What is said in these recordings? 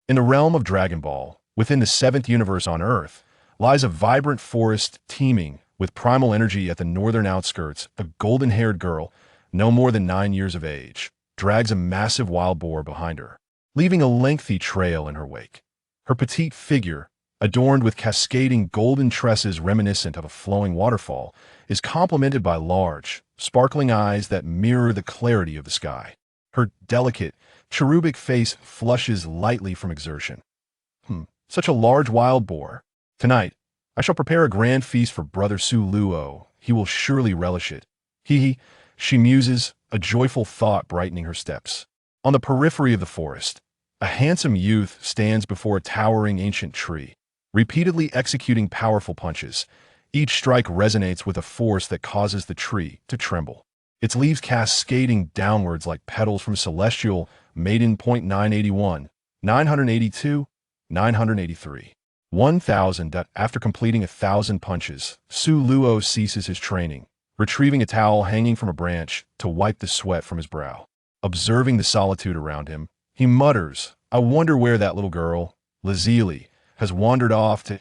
In the realm of Dragon Ball, within the seventh universe on Earth, lies a vibrant forest teeming with primal energy. At the northern outskirts, a golden-haired girl, no more than 9 years of age, drags a massive wild boar behind her, leaving a lengthy trail in her wake. Her petite figure, adorned with cascading golden tresses reminiscent of a flowing waterfall, is complemented by large, sparkling eyes that mirror the clarity of the sky. Her delicate, cherubic face flushes lightly from exertion. Such a large wild boar. Tonight, I shall prepare a grand feast for Brother Su Luo. He will surely relish it. She muses, a joyful thought brightening her steps. On the periphery of the forest, a handsome youth stands before a towering ancient tree, repeatedly executing powerful punches. Each strike resonates with a force that causes the tree to tremble. Its leaves cascading downwards like petals from celestial maiden. 981, 982, 983. 1000. After completing 1,000 punches, Su Luo ceases his training, retrieving a towel hanging from a branch to wipe the sweat from his brow. Observing the solitude around him, he mutters, "I wonder where that little girl, Lazili, has wandered off to."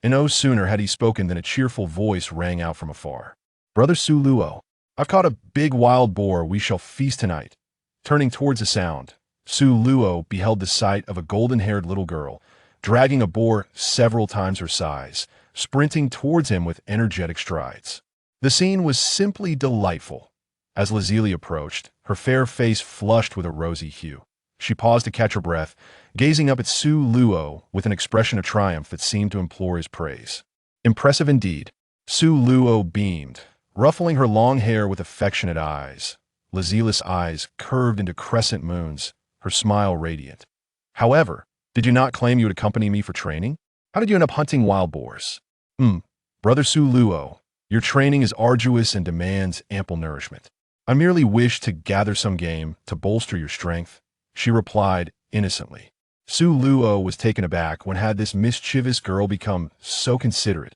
And no sooner had he spoken than a cheerful voice rang out from afar. "Brother Su Luo, I've caught a big wild boar. We shall feast tonight." Turning towards the sound, Su Luo beheld the sight of a golden-haired little girl, dragging a boar several times her size, sprinting towards him with energetic strides. The scene was simply delightful. As Lazili approached, her fair face flushed with a rosy hue. She paused to catch her breath, gazing up at Su Luo with an expression of triumph that seemed to implore his praise. Impressive indeed. Su Luo beamed, ruffling her long hair with affectionate eyes. Lazili's eyes curved into crescent moons, her smile radiant. "However, did you not claim you would accompany me for training? How did you end up hunting wild boars?" Brother Su Luo, your training is arduous and demands ample nourishment. I merely wish to gather some game to bolster your strength," she replied innocently. Su Luo was taken aback when had this mischievous girl become so considerate.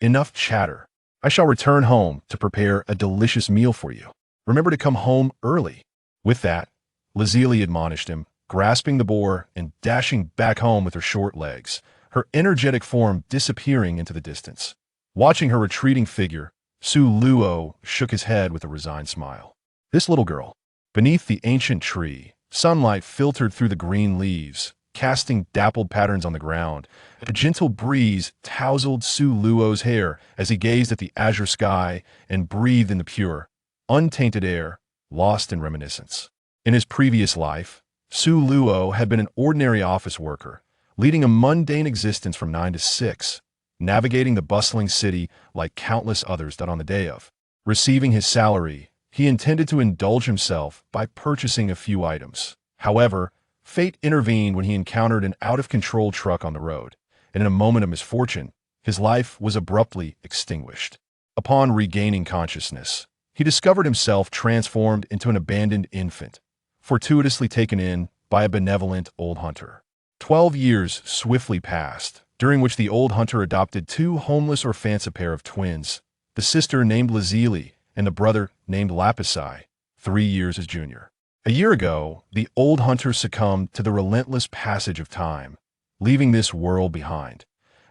"Enough chatter. I shall return home to prepare a delicious meal for you. Remember to come home early." With that, Lazili admonished him, grasping the boar and dashing back home with her short legs, her energetic form disappearing into the distance. Watching her retreating figure, Su Luo shook his head with a resigned smile. This little girl. Beneath the ancient tree, sunlight filtered through the green leaves, casting dappled patterns on the ground. A gentle breeze tousled Su Luo's hair as he gazed at the azure sky and breathed in the pure, untainted air, lost in reminiscence. In his previous life, Su Luo had been an ordinary office worker, leading a mundane existence from 9 to 6, navigating the bustling city like countless others that on the day of receiving his salary, he intended to indulge himself by purchasing a few items. However, fate intervened when he encountered an out-of-control truck on the road, and in a moment of misfortune, his life was abruptly extinguished. Upon regaining consciousness, he discovered himself transformed into an abandoned infant, fortuitously taken in by a benevolent old hunter. 12 years swiftly passed, during which the old hunter adopted 2 homeless orphans, a pair of twins, the sister named Lazili and the brother named Lapisai, 3 years his junior. A year ago, the old hunter succumbed to the relentless passage of time, leaving this world behind.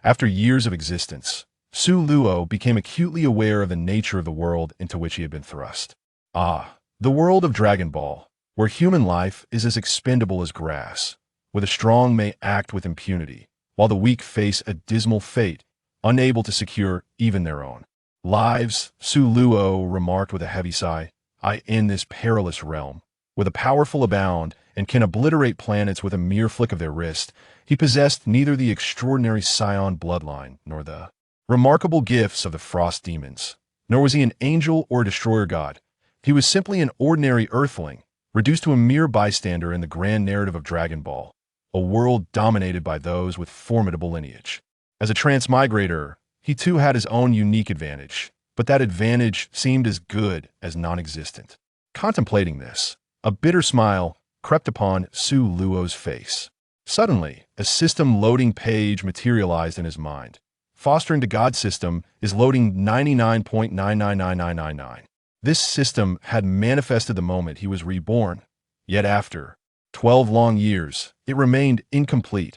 After years of existence, Su Luo became acutely aware of the nature of the world into which he had been thrust. The world of Dragon Ball, where human life is as expendable as grass, where the strong may act with impunity, while the weak face a dismal fate, unable to secure even their own lives. Su Luo remarked with a heavy sigh, "I in this perilous realm, where the powerful abound and can obliterate planets with a mere flick of their wrist, he possessed neither the extraordinary Scion bloodline nor the remarkable gifts of the Frost demons, nor was he an angel or a destroyer god. He was simply an ordinary Earthling, reduced to a mere bystander in the grand narrative of Dragon Ball, a world dominated by those with formidable lineage. As a transmigrator, he too had his own unique advantage, but that advantage seemed as good as non-existent." Contemplating this, a bitter smile crept upon Su Luo's face. Suddenly, a system loading page materialized in his mind. Fostering to God system is loading 99.999999. This system had manifested the moment he was reborn, yet after 12 long years, it remained incomplete.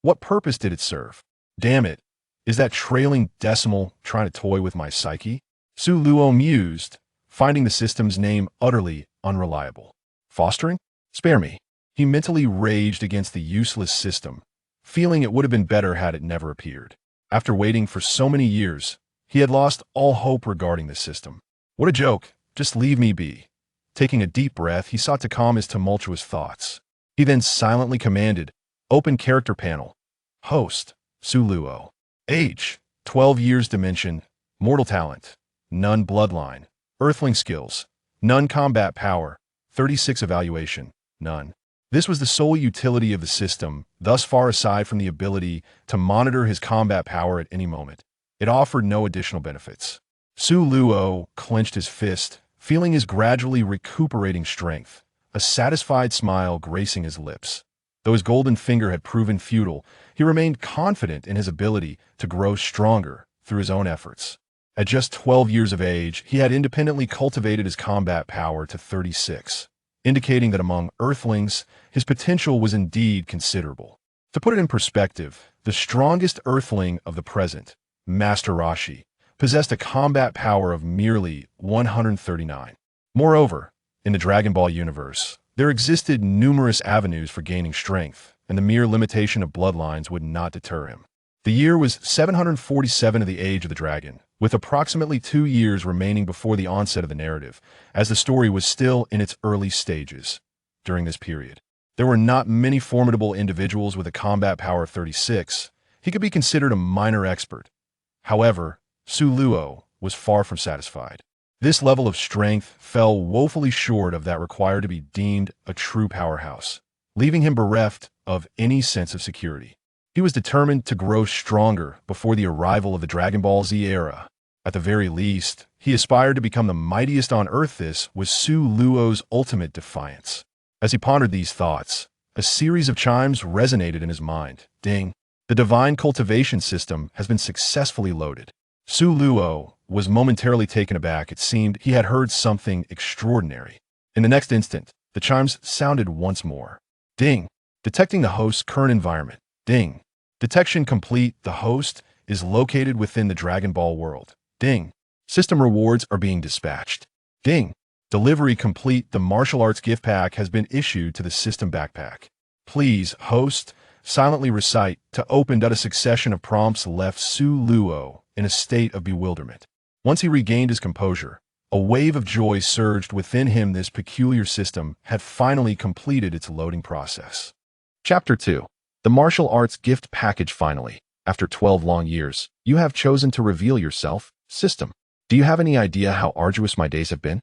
What purpose did it serve? Damn it. Is that trailing decimal trying to toy with my psyche? Su Luo mused, finding the system's name utterly unreliable. Fostering? Spare me. He mentally raged against the useless system, feeling it would have been better had it never appeared. After waiting for so many years, he had lost all hope regarding the system. What a joke. Just leave me be. Taking a deep breath, he sought to calm his tumultuous thoughts. He then silently commanded, "Open character panel. Host, Su Luo. Age, 12 years dimension. Mortal talent, none bloodline. Earthling skills, none combat power. 36 evaluation, none." This was the sole utility of the system, thus far aside from the ability to monitor his combat power at any moment. It offered no additional benefits. Su Luo clenched his fist, feeling his gradually recuperating strength, a satisfied smile gracing his lips. Though his golden finger had proven futile, he remained confident in his ability to grow stronger through his own efforts. At just 12 years of age, he had independently cultivated his combat power to 36, indicating that among Earthlings, his potential was indeed considerable. To put it in perspective, the strongest Earthling of the present, Master Rashi, possessed a combat power of merely 139. Moreover, in the Dragon Ball universe, there existed numerous avenues for gaining strength, and the mere limitation of bloodlines would not deter him. The year was 747 of the Age of the Dragon, with approximately 2 years remaining before the onset of the narrative, as the story was still in its early stages. During this period, there were not many formidable individuals with a combat power of 36. He could be considered a minor expert. However, Su Luo was far from satisfied. This level of strength fell woefully short of that required to be deemed a true powerhouse, leaving him bereft of any sense of security. He was determined to grow stronger before the arrival of the Dragon Ball Z era. At the very least, he aspired to become the mightiest on Earth. This was Su Luo's ultimate defiance. As he pondered these thoughts, a series of chimes resonated in his mind. Ding! The divine cultivation system has been successfully loaded. Su Luo was momentarily taken aback. It seemed he had heard something extraordinary. In the next instant, the chimes sounded once more. Ding! Detecting the host's current environment. Ding! Detection complete. The host is located within the Dragon Ball world. Ding! System rewards are being dispatched. Ding! Delivery complete. The martial arts gift pack has been issued to the system backpack. Please, host, silently recite. To open. A succession of prompts left Su Luo in a state of bewilderment. Once he regained his composure, a wave of joy surged within him. This peculiar system had finally completed its loading process. Chapter 2. The Martial Arts Gift Package. Finally, after 12 long years, you have chosen to reveal yourself. System. Do you have any idea how arduous my days have been?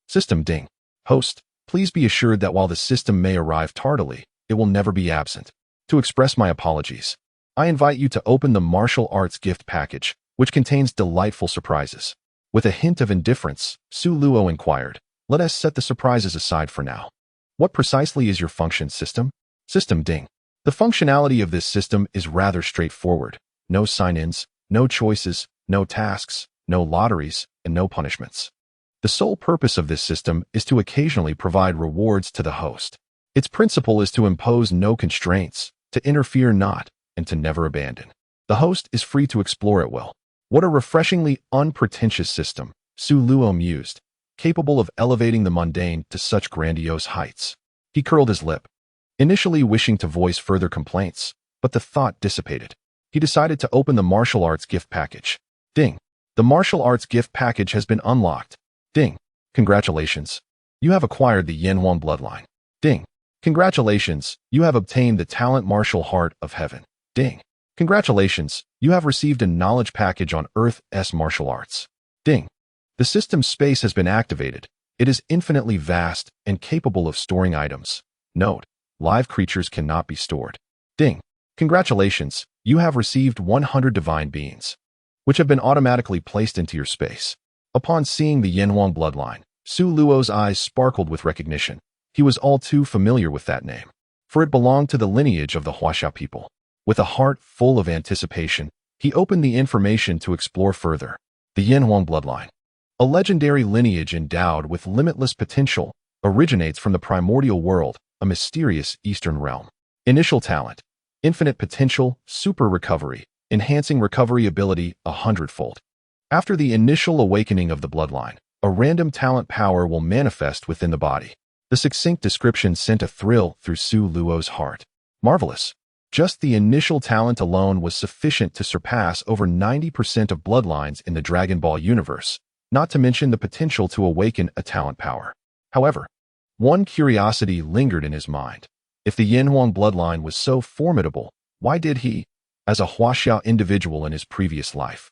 System. Ding. Host, please be assured that while the system may arrive tardily, it will never be absent. To express my apologies, I invite you to open the Martial Arts Gift Package, which contains delightful surprises. With a hint of indifference, Su Luo inquired, "Let us set the surprises aside for now. What precisely is your function, system?" System. Ding. The functionality of this system is rather straightforward. No sign-ins, no choices, no tasks, no lotteries, and no punishments. The sole purpose of this system is to occasionally provide rewards to the host. Its principle is to impose no constraints, to interfere not, and to never abandon. The host is free to explore at will. What a refreshingly unpretentious system, Su Luo mused, capable of elevating the mundane to such grandiose heights. He curled his lip, initially wishing to voice further complaints, but the thought dissipated. He decided to open the Martial Arts Gift Package. Ding! The Martial Arts Gift Package has been unlocked. Ding! Congratulations! You have acquired the Yanhuang bloodline. Ding! Congratulations! You have obtained the Talent Martial Heart of Heaven. Ding! Congratulations! You have received a knowledge package on Earth's martial arts. Ding! The system's space has been activated. It is infinitely vast and capable of storing items. Note: live creatures cannot be stored. Ding! Congratulations! You have received 100 divine beings, which have been automatically placed into your space. Upon seeing the Yanhuang bloodline, Su Luo's eyes sparkled with recognition. He was all too familiar with that name, for it belonged to the lineage of the Huaxia people. With a heart full of anticipation, he opened the information to explore further. The Yanhuang bloodline, a legendary lineage endowed with limitless potential, originates from the primordial world a mysterious Eastern realm. Initial talent, infinite potential, super recovery, enhancing recovery ability 100-fold. After the initial awakening of the bloodline, a random talent power will manifest within the body. The succinct description sent a thrill through Su Luo's heart. Marvelous. Just the initial talent alone was sufficient to surpass over 90% of bloodlines in the Dragon Ball universe, not to mention the potential to awaken a talent power. However, one curiosity lingered in his mind. If the Yanhuang bloodline was so formidable, why did he, as a Huaxia individual in his previous life,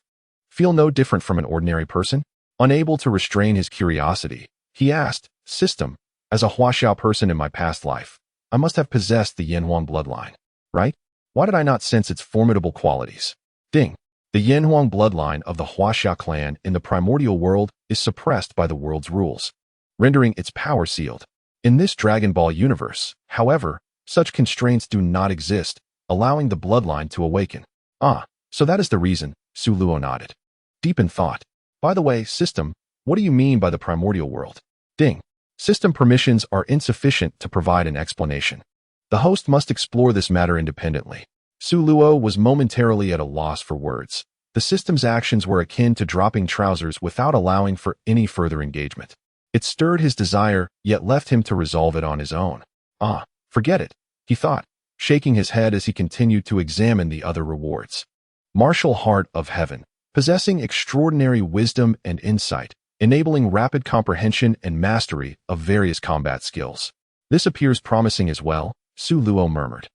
feel no different from an ordinary person? Unable to restrain his curiosity, he asked, "System, as a Huaxia person in my past life, I must have possessed the Yanhuang bloodline, right? Why did I not sense its formidable qualities?" Ding. The Yanhuang bloodline of the Huaxia clan in the primordial world is suppressed by the world's rules, rendering its power sealed. In this Dragon Ball universe, however, such constraints do not exist, allowing the bloodline to awaken. Ah, so that is the reason, Su Luo nodded. Deep in thought. By the way, system, what do you mean by the primordial world? Ding. System permissions are insufficient to provide an explanation. The host must explore this matter independently. Su Luo was momentarily at a loss for words. The system's actions were akin to dropping trousers without allowing for any further engagement. It stirred his desire, yet left him to resolve it on his own. Ah, forget it, he thought, shaking his head as he continued to examine the other rewards. Martial Heart of Heaven, possessing extraordinary wisdom and insight, enabling rapid comprehension and mastery of various combat skills. This appears promising as well, Su Luo murmured.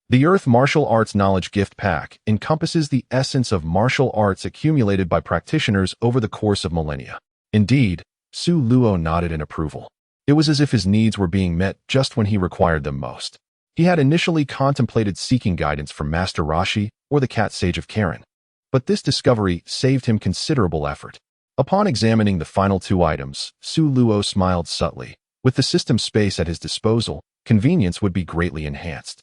The Earth Martial Arts Knowledge Gift Pack encompasses the essence of martial arts accumulated by practitioners over the course of millennia. Indeed, Su Luo nodded in approval. It was as if his needs were being met just when he required them most. He had initially contemplated seeking guidance from Master Rashi or the Cat Sage of Karen, but this discovery saved him considerable effort. Upon examining the final two items, Su Luo smiled subtly. With the system space at his disposal, convenience would be greatly enhanced.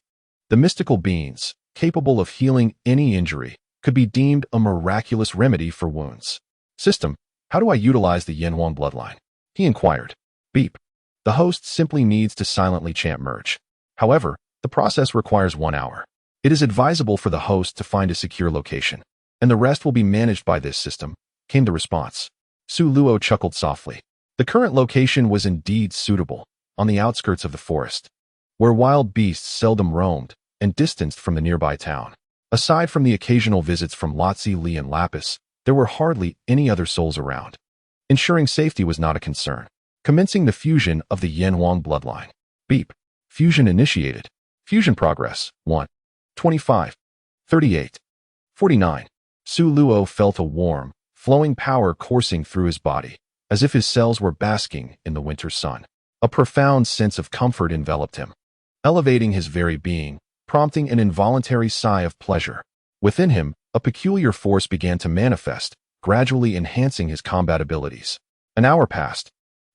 The mystical beans, capable of healing any injury, could be deemed a miraculous remedy for wounds. System, how do I utilize the Yanhuang bloodline? He inquired. Beep. The host simply needs to silently chant merge. However, the process requires 1 hour. It is advisable for the host to find a secure location, and the rest will be managed by this system, came the response. Su Luo chuckled softly. The current location was indeed suitable, on the outskirts of the forest, where wild beasts seldom roamed, and distanced from the nearby town. Aside from the occasional visits from Lotzi, Li, and Lapis, there were hardly any other souls around. Ensuring safety was not a concern. Commencing the fusion of the Yanhuang bloodline. Beep. Fusion initiated. Fusion progress. 1. 25. 38. 49. Su Luo felt a warm, flowing power coursing through his body, as if his cells were basking in the winter sun. A profound sense of comfort enveloped him, elevating his very being, prompting an involuntary sigh of pleasure. Within him, a peculiar force began to manifest, gradually enhancing his combat abilities. An hour passed,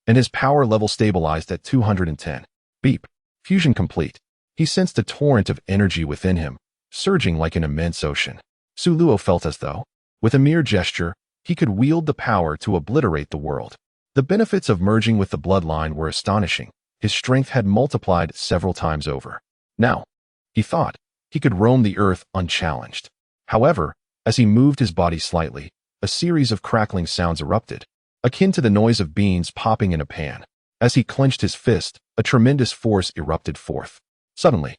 and his power level stabilized at 210. Beep. Fusion complete. He sensed a torrent of energy within him, surging like an immense ocean. Su Luo felt as though, with a mere gesture, he could wield the power to obliterate the world. The benefits of merging with the bloodline were astonishing. His strength had multiplied several times over. Now, he thought, he could roam the earth unchallenged. However, as he moved his body slightly, a series of crackling sounds erupted, akin to the noise of beans popping in a pan. As he clenched his fist, a tremendous force erupted forth. Suddenly,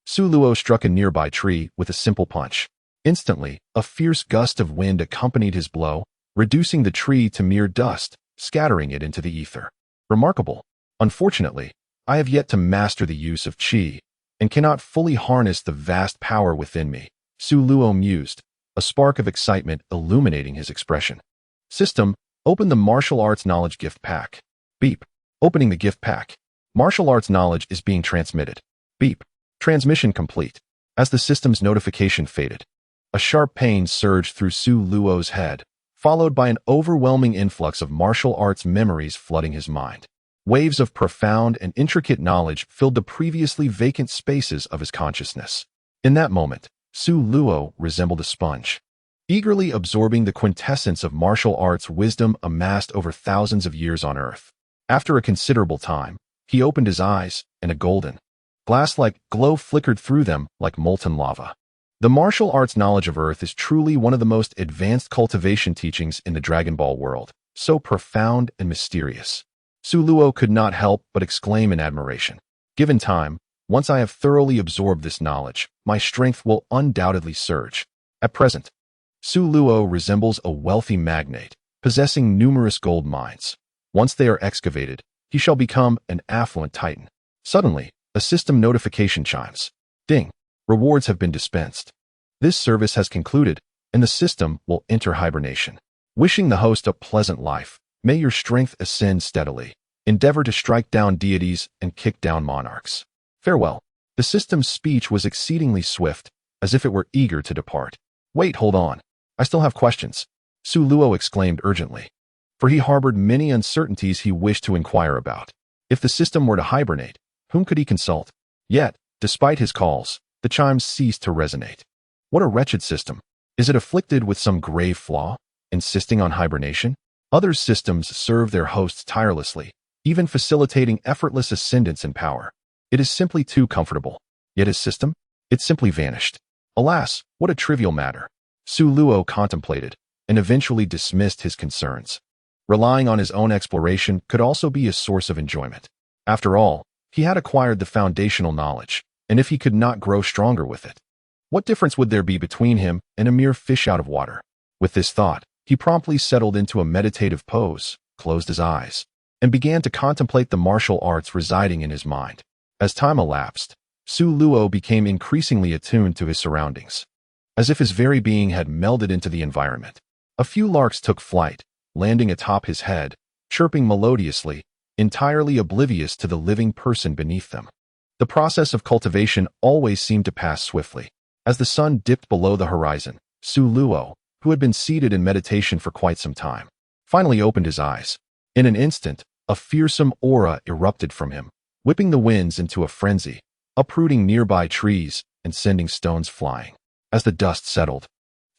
Su Luo struck a nearby tree with a simple punch. Instantly, a fierce gust of wind accompanied his blow, reducing the tree to mere dust, scattering it into the ether. Remarkable. Unfortunately, I have yet to master the use of qi, and cannot fully harness the vast power within me, Su Luo mused, a spark of excitement illuminating his expression. System, open the Martial Arts Knowledge Gift Pack. Beep. Opening the gift pack. Martial arts knowledge is being transmitted. Beep. Transmission complete. As the system's notification faded, a sharp pain surged through Su Luo's head, followed by an overwhelming influx of martial arts memories flooding his mind. Waves of profound and intricate knowledge filled the previously vacant spaces of his consciousness. In that moment, Su Luo resembled a sponge, eagerly absorbing the quintessence of martial arts wisdom amassed over thousands of years on Earth. After a considerable time, he opened his eyes, and a golden, Glass-like glow flickered through them like molten lava. The martial arts knowledge of Earth is truly one of the most advanced cultivation teachings in the Dragon Ball world, so profound and mysterious. Su Luo could not help but exclaim in admiration. Given time, once I have thoroughly absorbed this knowledge, my strength will undoubtedly surge. At present, Su Luo resembles a wealthy magnate, possessing numerous gold mines. Once they are excavated, he shall become an affluent titan. Suddenly, a system notification chimes. Ding! Rewards have been dispensed. This service has concluded, and the system will enter hibernation. Wishing the host a pleasant life, may your strength ascend steadily. Endeavor to strike down deities and kick down monarchs. Farewell. The system's speech was exceedingly swift, as if it were eager to depart. Wait, hold on. I still have questions. Su Luo exclaimed urgently, for he harbored many uncertainties he wished to inquire about. If the system were to hibernate, whom could he consult? Yet, despite his calls, the chimes ceased to resonate. What a wretched system. Is it afflicted with some grave flaw, insisting on hibernation? Other systems serve their hosts tirelessly, even facilitating effortless ascendance in power. It is simply too comfortable. Yet his system? It simply vanished. Alas, what a trivial matter. Su Luo contemplated, and eventually dismissed his concerns. Relying on his own exploration could also be a source of enjoyment. After all, he had acquired the foundational knowledge, and if he could not grow stronger with it, what difference would there be between him and a mere fish out of water? With this thought, he promptly settled into a meditative pose, closed his eyes, and began to contemplate the martial arts residing in his mind. As time elapsed, Su Luo became increasingly attuned to his surroundings, as if his very being had melded into the environment. A few larks took flight, landing atop his head, chirping melodiously, entirely oblivious to the living person beneath them. The process of cultivation always seemed to pass swiftly. As the sun dipped below the horizon, Su Luo, who had been seated in meditation for quite some time, finally opened his eyes. In an instant, a fearsome aura erupted from him, whipping the winds into a frenzy, uprooting nearby trees and sending stones flying. As the dust settled,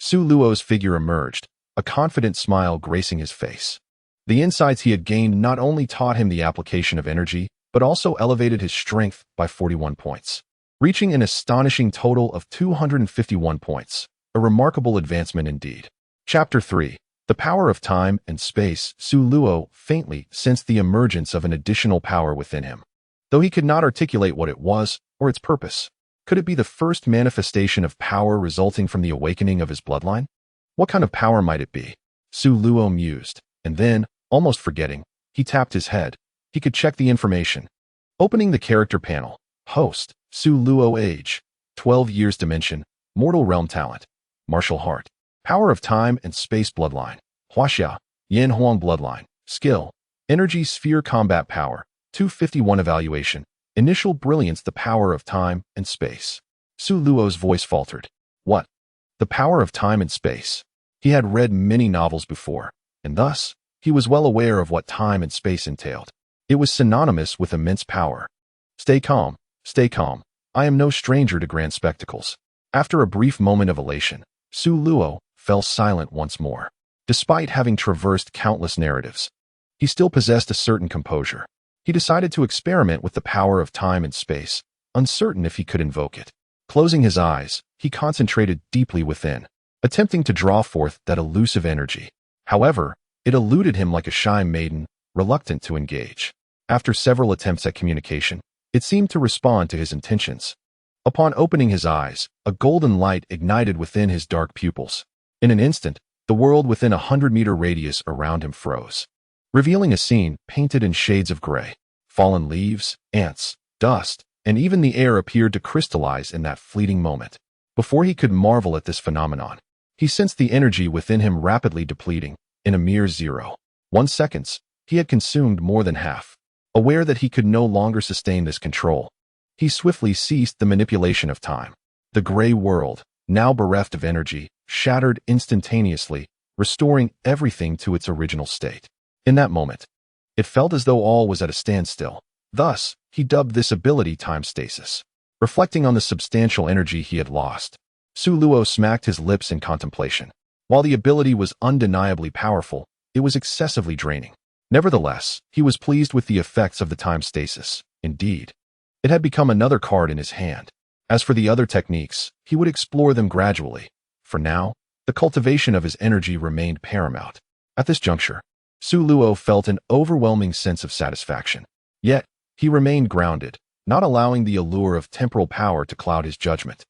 Su Luo's figure emerged, a confident smile gracing his face. The insights he had gained not only taught him the application of energy, but also elevated his strength by 41 points, reaching an astonishing total of 251 points, a remarkable advancement indeed. Chapter 3. The Power of Time and Space. Su Luo faintly sensed the emergence of an additional power within him, though he could not articulate what it was or its purpose. Could it be the first manifestation of power resulting from the awakening of his bloodline? What kind of power might it be? Su Luo mused, and then, almost forgetting, he tapped his head. He could check the information. Opening the character panel. Host, Su Luo. Age, 12 years. Dimension, mortal realm. Talent, martial heart. Power of time and space. Bloodline, Huaxia, Yan Huang bloodline. Skill, energy sphere. Combat power, 251. Evaluation, initial brilliance. The power of time and space. Su Luo's voice faltered. What? The power of time and space. He had read many novels before, and thus, he was well aware of what time and space entailed. It was synonymous with immense power. Stay calm, stay calm. I am no stranger to grand spectacles. After a brief moment of elation, Su Luo fell silent once more. Despite having traversed countless narratives, he still possessed a certain composure. He decided to experiment with the power of time and space, uncertain if he could invoke it. Closing his eyes, he concentrated deeply within, attempting to draw forth that elusive energy. However, it eluded him like a shy maiden, reluctant to engage. After several attempts at communication, it seemed to respond to his intentions. Upon opening his eyes, a golden light ignited within his dark pupils. In an instant, the world within a 100-meter radius around him froze, revealing a scene painted in shades of gray. Fallen leaves, ants, dust, and even the air appeared to crystallize in that fleeting moment. Before he could marvel at this phenomenon, he sensed the energy within him rapidly depleting. In a mere 0.1 seconds, he had consumed more than half. Aware that he could no longer sustain this control, he swiftly ceased the manipulation of time. The gray world, now bereft of energy, shattered instantaneously, restoring everything to its original state. In that moment, it felt as though all was at a standstill. Thus, he dubbed this ability time stasis. Reflecting on the substantial energy he had lost, Su Luo smacked his lips in contemplation. While the ability was undeniably powerful, it was excessively draining. Nevertheless, he was pleased with the effects of the time stasis. Indeed, It had become another card in his hand. As for the other techniques, he would explore them gradually. For now, the cultivation of his energy remained paramount. At this juncture, Su Luo felt an overwhelming sense of satisfaction. Yet, he remained grounded, not allowing the allure of temporal power to cloud his judgment.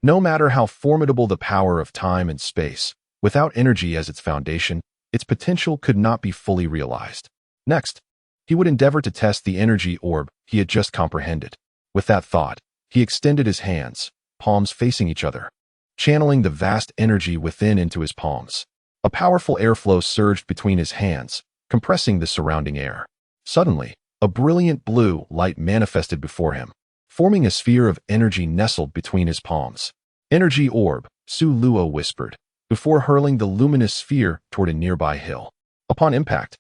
No matter how formidable the power of time and space, without energy as its foundation, its potential could not be fully realized. Next, he would endeavor to test the energy orb he had just comprehended. With that thought, he extended his hands, palms facing each other, channeling the vast energy within into his palms. A powerful airflow surged between his hands, compressing the surrounding air. Suddenly, a brilliant blue light manifested before him, forming a sphere of energy nestled between his palms. Energy orb, Su Luo whispered, before hurling the luminous sphere toward a nearby hill. Upon impact,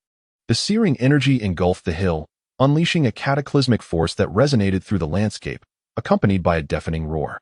the searing energy engulfed the hill, unleashing a cataclysmic force that resonated through the landscape, accompanied by a deafening roar.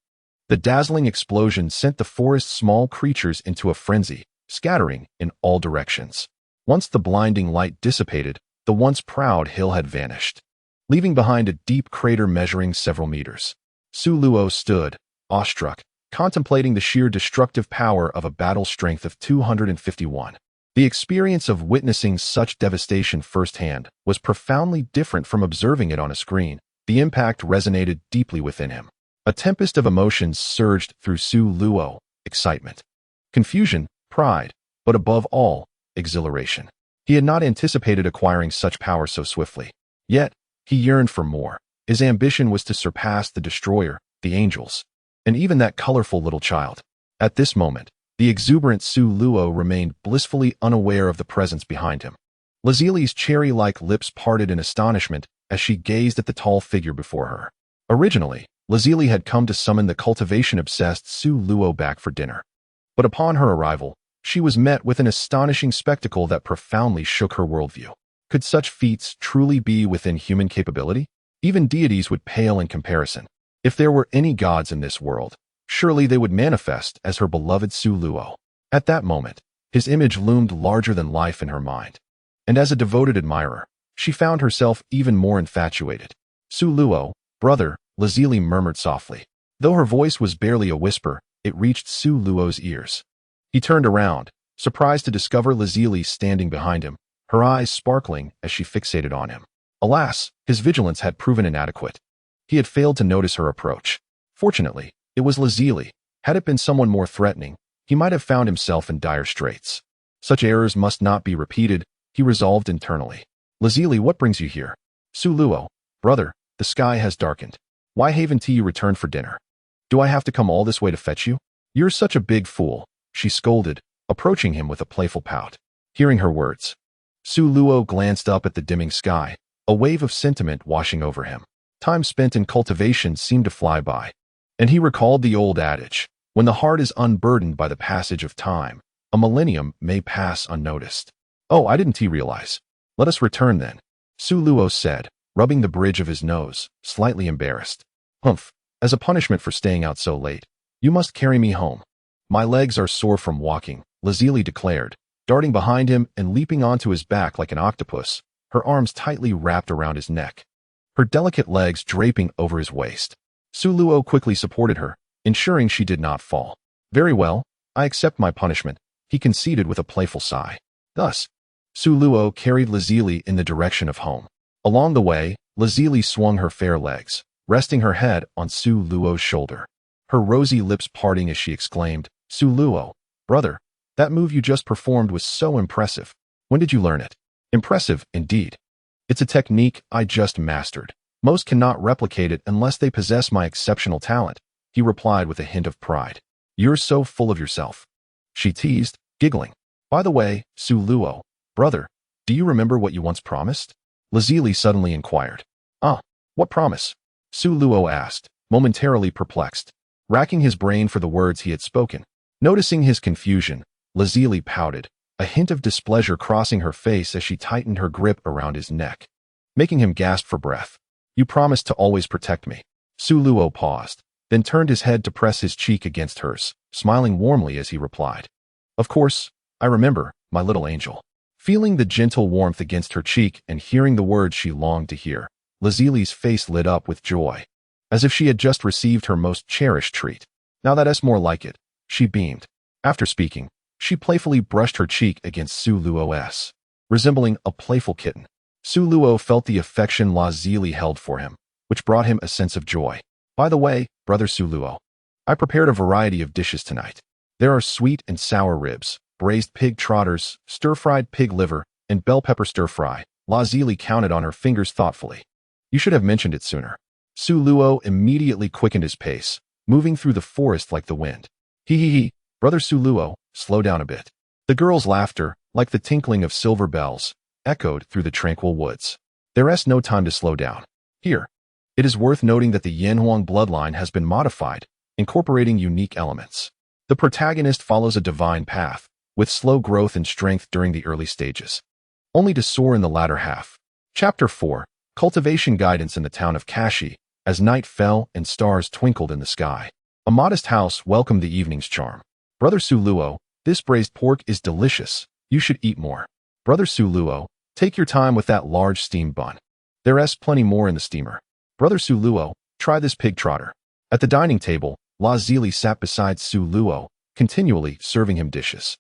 The dazzling explosion sent the forest's small creatures into a frenzy, scattering in all directions. Once the blinding light dissipated, the once proud hill had vanished, leaving behind a deep crater measuring several meters. Su Luo stood, awestruck, contemplating the sheer destructive power of a battle strength of 251. The experience of witnessing such devastation firsthand was profoundly different from observing it on a screen. The impact resonated deeply within him. A tempest of emotions surged through Su Luo: excitement, confusion, pride, but above all, exhilaration. He had not anticipated acquiring such power so swiftly. Yet, he yearned for more. His ambition was to surpass the destroyer, the angels, and even that colorful little child. At this moment, the exuberant Su Luo remained blissfully unaware of the presence behind him. Lazili's cherry-like lips parted in astonishment as she gazed at the tall figure before her. Originally, Lazili had come to summon the cultivation-obsessed Su Luo back for dinner. But upon her arrival, she was met with an astonishing spectacle that profoundly shook her worldview. Could such feats truly be within human capability? Even deities would pale in comparison. If there were any gods in this world, surely they would manifest as her beloved Su Luo. At that moment, his image loomed larger than life in her mind. And as a devoted admirer, she found herself even more infatuated. Su Luo, brother, Lazili murmured softly. Though her voice was barely a whisper, it reached Su Luo's ears. He turned around, surprised to discover Lazili standing behind him, her eyes sparkling as she fixated on him. Alas, his vigilance had proven inadequate. He had failed to notice her approach. Fortunately, it was Lazili. Had it been someone more threatening, he might have found himself in dire straits. Such errors must not be repeated, he resolved internally. Lazili, what brings you here? Su Luo, brother, the sky has darkened. Why haven't you returned for dinner? Do I have to come all this way to fetch you? You're such a big fool, she scolded, approaching him with a playful pout. Hearing her words, Su Luo glanced up at the dimming sky, a wave of sentiment washing over him. Time spent in cultivation seemed to fly by, and he recalled the old adage, when the heart is unburdened by the passage of time, a millennium may pass unnoticed. Oh, I didn't realize. Let us return then, Su Luo said, rubbing the bridge of his nose, slightly embarrassed. Humph, as a punishment for staying out so late, you must carry me home. My legs are sore from walking, Lazili declared, darting behind him and leaping onto his back like an octopus, her arms tightly wrapped around his neck, her delicate legs draping over his waist. Su Luo quickly supported her, ensuring she did not fall. Very well, I accept my punishment, he conceded with a playful sigh. Thus, Su Luo carried Lazili in the direction of home. Along the way, Lazili swung her fair legs, resting her head on Su Luo's shoulder, her rosy lips parting as she exclaimed, Su Luo, brother, that move you just performed was so impressive. When did you learn it? Impressive, indeed. It's a technique I just mastered. Most cannot replicate it unless they possess my exceptional talent, he replied with a hint of pride. You're so full of yourself, she teased, giggling. By the way, Su Luo, brother, do you remember what you once promised? Lazili suddenly inquired. Ah, what promise? Su Luo asked, momentarily perplexed, racking his brain for the words he had spoken. Noticing his confusion, Lazili pouted, a hint of displeasure crossing her face as she tightened her grip around his neck, making him gasp for breath. You promised to always protect me. Su Luo paused, then turned his head to press his cheek against hers, smiling warmly as he replied. Of course, I remember, my little angel. Feeling the gentle warmth against her cheek and hearing the words she longed to hear, Lazili's face lit up with joy. as if she had just received her most cherished treat. Now that's more like it, she beamed. After speaking, she playfully brushed her cheek against Su Luo's, resembling a playful kitten. Su Luo felt the affection Lazili held for him, which brought him a sense of joy. By the way, brother Su Luo, I prepared a variety of dishes tonight. There are sweet and sour ribs, braised pig trotters, stir-fried pig liver, and bell pepper stir-fry. Lazili counted on her fingers thoughtfully. You should have mentioned it sooner. Su Luo immediately quickened his pace, moving through the forest like the wind. He, brother Su Luo, slow down a bit. The girl's laughter, like the tinkling of silver bells, echoed through the tranquil woods. There's no time to slow down. Here. It is worth noting that the Yanhuang bloodline has been modified, incorporating unique elements. The protagonist follows a divine path, with slow growth and strength during the early stages, only to soar in the latter half. Chapter 4. Cultivation Guidance in the town of Kashi, as night fell and stars twinkled in the sky. A modest house welcomed the evening's charm. Brother Su Luo, this braised pork is delicious. You should eat more. Brother Su Luo, take your time with that large steamed bun. There's plenty more in the steamer. Brother Su Luo, try this pig trotter. At the dining table, Lazili sat beside Su Luo, continually serving him dishes.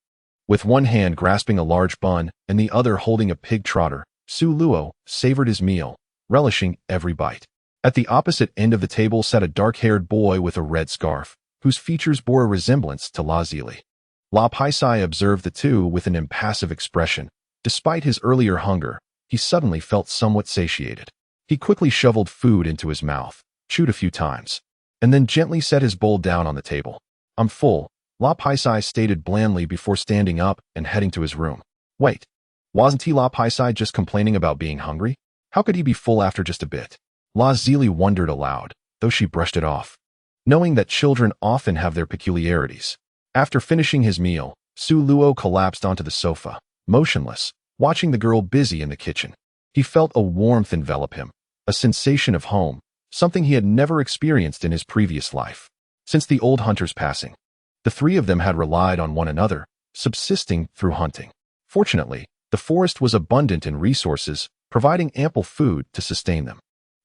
With one hand grasping a large bun and the other holding a pig trotter, Su Luo savored his meal, relishing every bite. At the opposite end of the table sat a dark-haired boy with a red scarf, whose features bore a resemblance to Lazili. La Paisai observed the two with an impassive expression. Despite his earlier hunger, he suddenly felt somewhat satiated. He quickly shoveled food into his mouth, chewed a few times, and then gently set his bowl down on the table. I'm full, La Paisai stated blandly before standing up and heading to his room. Wait, wasn't La Paisai just complaining about being hungry? How could he be full after just a bit? Lazili wondered aloud, though she brushed it off, knowing that children often have their peculiarities. After finishing his meal, Su Luo collapsed onto the sofa, motionless, watching the girl busy in the kitchen. He felt a warmth envelop him, a sensation of home, something he had never experienced in his previous life. Since the old hunter's passing, the three of them had relied on one another, subsisting through hunting. Fortunately, the forest was abundant in resources, providing ample food to sustain them.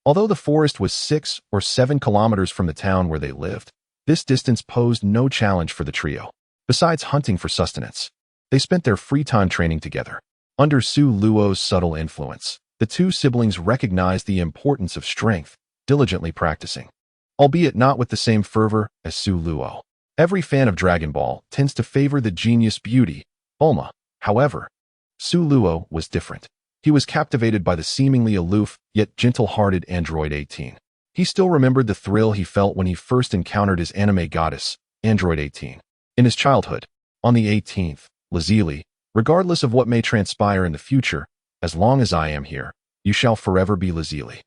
Although the forest was 6 or 7 kilometers from the town where they lived, this distance posed no challenge for the trio. Besides hunting for sustenance, they spent their free time training together. Under Su Luo's subtle influence, the two siblings recognized the importance of strength, diligently practicing, albeit not with the same fervor as Su Luo. Every fan of Dragon Ball tends to favor the genius beauty, Bulma. However, Su Luo was different. He was captivated by the seemingly aloof, yet gentle-hearted Android 18. He still remembered the thrill he felt when he first encountered his anime goddess, Android 18. In his childhood, on the 18th, Lazili, regardless of what may transpire in the future, as long as I am here, you shall forever be Lazili.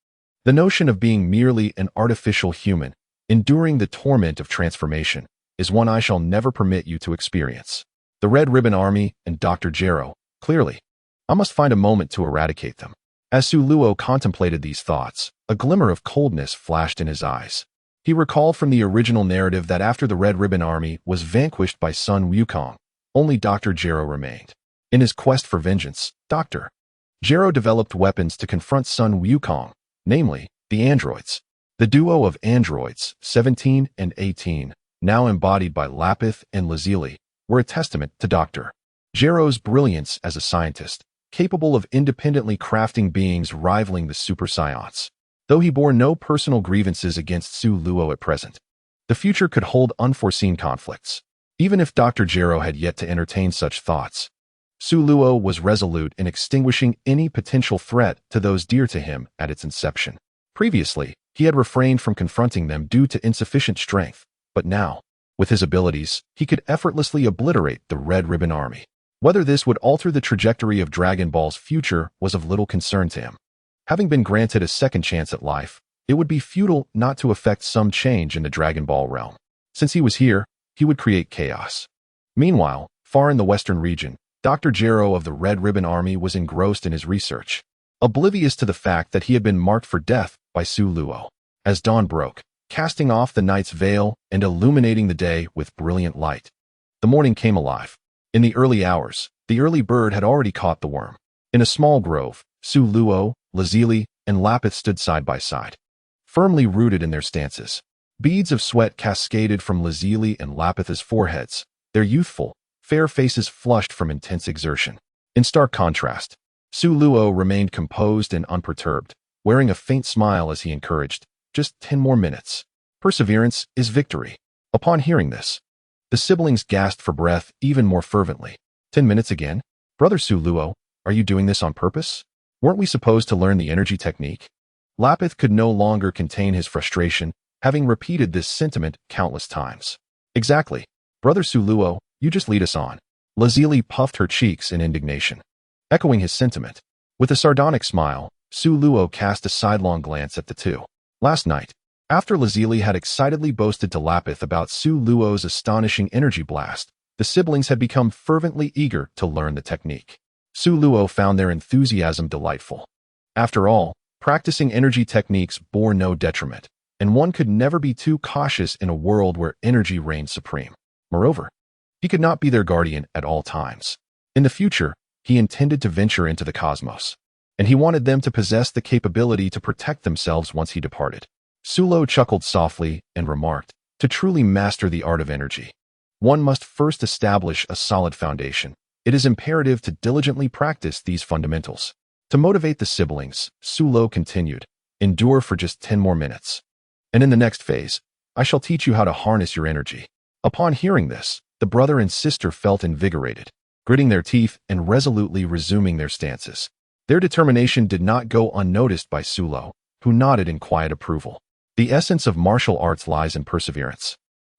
The notion of being merely an artificial human, enduring the torment of transformation, is one I shall never permit you to experience. The Red Ribbon Army and Dr. Gero, clearly. I must find a moment to eradicate them. As Su Luo contemplated these thoughts, a glimmer of coldness flashed in his eyes. He recalled from the original narrative that after the Red Ribbon Army was vanquished by Sun Wukong, only Dr. Gero remained. In his quest for vengeance, Dr. Gero developed weapons to confront Sun Wukong, namely, the androids. The duo of androids, 17 and 18, now embodied by Lapith and Lazili, were a testament to Dr. Gero's brilliance as a scientist, capable of independently crafting beings rivaling the super scions. Though he bore no personal grievances against Su Luo at present, the future could hold unforeseen conflicts. Even if Dr. Gero had yet to entertain such thoughts, Su Luo was resolute in extinguishing any potential threat to those dear to him at its inception. Previously, he had refrained from confronting them due to insufficient strength, but now, with his abilities, he could effortlessly obliterate the Red Ribbon Army. Whether this would alter the trajectory of Dragon Ball's future was of little concern to him. Having been granted a second chance at life, it would be futile not to effect some change in the Dragon Ball realm. Since he was here, he would create chaos. Meanwhile, far in the western region, Dr. Gero of the Red Ribbon Army was engrossed in his research, oblivious to the fact that he had been marked for death by Su Luo. As dawn broke, casting off the night's veil and illuminating the day with brilliant light, the morning came alive. In the early hours, the early bird had already caught the worm. In a small grove, Su Luo, Lazili, and Lapith stood side by side. firmly rooted in their stances. Beads of sweat cascaded from Lazuli and Lapith's foreheads, their youthful, fair faces flushed from intense exertion. In stark contrast, Su Luo remained composed and unperturbed, wearing a faint smile as he encouraged, "Just 10 more minutes. Perseverance is victory." Upon hearing this, the siblings gasped for breath even more fervently. 10 minutes again? Brother Su Luo, are you doing this on purpose? Weren't we supposed to learn the energy technique? Lapith could no longer contain his frustration, having repeated this sentiment countless times. Exactly. Brother Su Luo, you just lead us on. Lazuli puffed her cheeks in indignation. Echoing his sentiment, with a sardonic smile, Su Luo cast a sidelong glance at the two. Last night, after Lazuli had excitedly boasted to Lapith about Su Luo's astonishing energy blast, the siblings had become fervently eager to learn the technique. Su Luo found their enthusiasm delightful. After all, practicing energy techniques bore no detriment, and one could never be too cautious in a world where energy reigned supreme. Moreover, he could not be their guardian at all times. In the future, he intended to venture into the cosmos, and he wanted them to possess the capability to protect themselves once he departed. Su Luo chuckled softly and remarked, "To truly master the art of energy, one must first establish a solid foundation. It is imperative to diligently practice these fundamentals." To motivate the siblings, Su Luo continued, "Endure for just 10 more minutes. And in the next phase, I shall teach you how to harness your energy." Upon hearing this, the brother and sister felt invigorated, gritting their teeth and resolutely resuming their stances. Their determination did not go unnoticed by Su Luo, who nodded in quiet approval. The essence of martial arts lies in perseverance.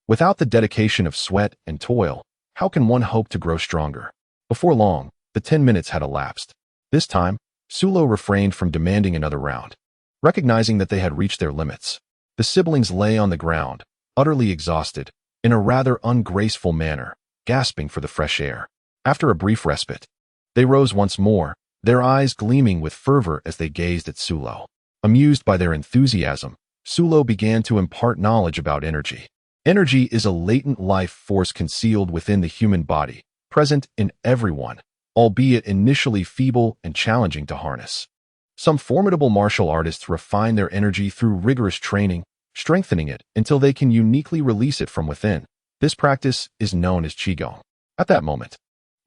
Without the dedication of sweat and toil, how can one hope to grow stronger? Before long, the 10 minutes had elapsed. This time, Su Luo refrained from demanding another round. Recognizing that they had reached their limits, the siblings lay on the ground, utterly exhausted, in a rather ungraceful manner, gasping for the fresh air. After a brief respite, they rose once more, their eyes gleaming with fervor as they gazed at Su Luo. Amused by their enthusiasm, Su Luo began to impart knowledge about energy. Energy is a latent life force concealed within the human body, present in everyone, albeit initially feeble and challenging to harness. Some formidable martial artists refine their energy through rigorous training, strengthening it until they can uniquely release it from within. This practice is known as Qigong. At that moment,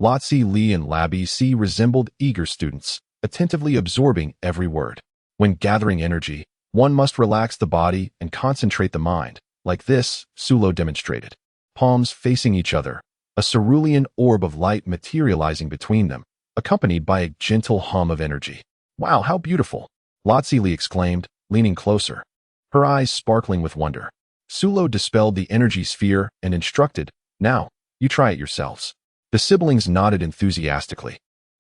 Lotzi Li and Labi Si resembled eager students, attentively absorbing every word. When gathering energy, one must relax the body and concentrate the mind. Like this, Su Luo demonstrated. Palms facing each other, a cerulean orb of light materializing between them, accompanied by a gentle hum of energy. "Wow, how beautiful!" Lotzi Li exclaimed, leaning closer, her eyes sparkling with wonder. Su Luo dispelled the energy sphere and instructed, "Now, you try it yourselves." The siblings nodded enthusiastically,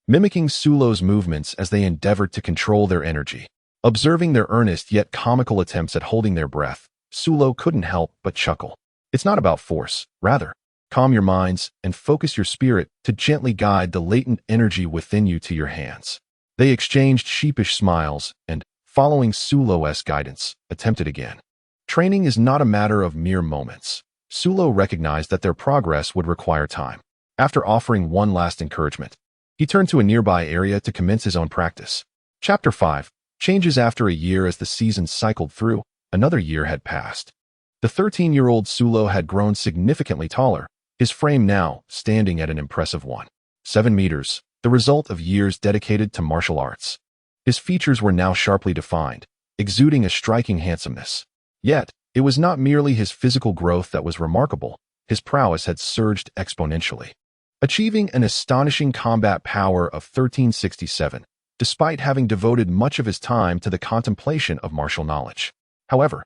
mimicking Su Luo's movements as they endeavored to control their energy. Observing their earnest yet comical attempts at holding their breath, Su Luo couldn't help but chuckle. It's not about force, rather, calm your minds and focus your spirit to gently guide the latent energy within you to your hands. They exchanged sheepish smiles and, following Su Luo's guidance, attempted again. Training is not a matter of mere moments. Su Luo recognized that their progress would require time. After offering one last encouragement, he turned to a nearby area to commence his own practice. Chapter 5. Changes after a year. As the seasons cycled through, another year had passed. The 13-year-old Su Luo had grown significantly taller, his frame now standing at an impressive 1.7 meters, the result of years dedicated to martial arts. His features were now sharply defined, exuding a striking handsomeness. Yet, it was not merely his physical growth that was remarkable, his prowess had surged exponentially, achieving an astonishing combat power of 1367, despite having devoted much of his time to the contemplation of martial knowledge. However,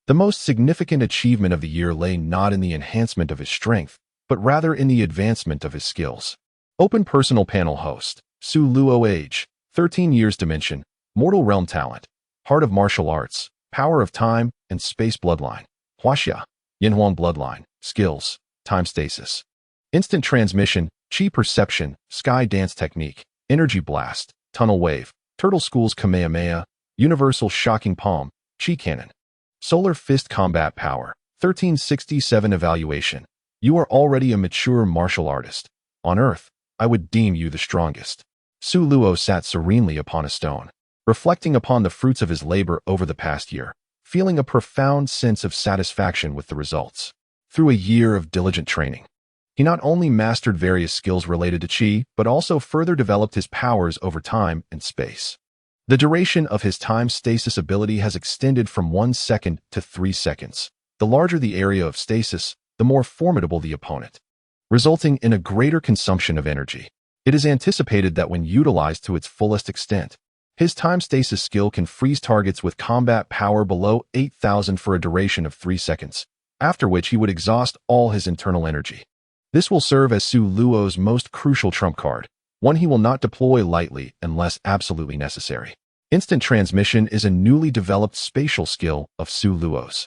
the most significant achievement of the year lay not in the enhancement of his strength, but rather in the advancement of his skills. Open personal panel host, Su Luo. Age, 13 years. Dimension, mortal realm. Talent, heart of martial arts, power of time and space. Bloodline, Huaxia, Yinhuang bloodline. Skills, time stasis, instant transmission, Qi perception, sky dance technique, energy blast, tunnel wave, turtle schools. Kamehameha, universal shocking palm, Qi cannon, solar fist. Combat power, 1367. Evaluation. You are already a mature martial artist. On Earth, I would deem you the strongest. Su Luo sat serenely upon a stone, reflecting upon the fruits of his labor over the past year, feeling a profound sense of satisfaction with the results. Through a year of diligent training, he not only mastered various skills related to Qi, but also further developed his powers over time and space. The duration of his time stasis ability has extended from 1 second to 3 seconds. The larger the area of stasis, the more formidable the opponent, resulting in a greater consumption of energy. It is anticipated that when utilized to its fullest extent, his time stasis skill can freeze targets with combat power below 8,000 for a duration of 3 seconds, after which he would exhaust all his internal energy. This will serve as Su Luo's most crucial trump card, one he will not deploy lightly unless absolutely necessary. Instant transmission is a newly developed spatial skill of Su Luo's,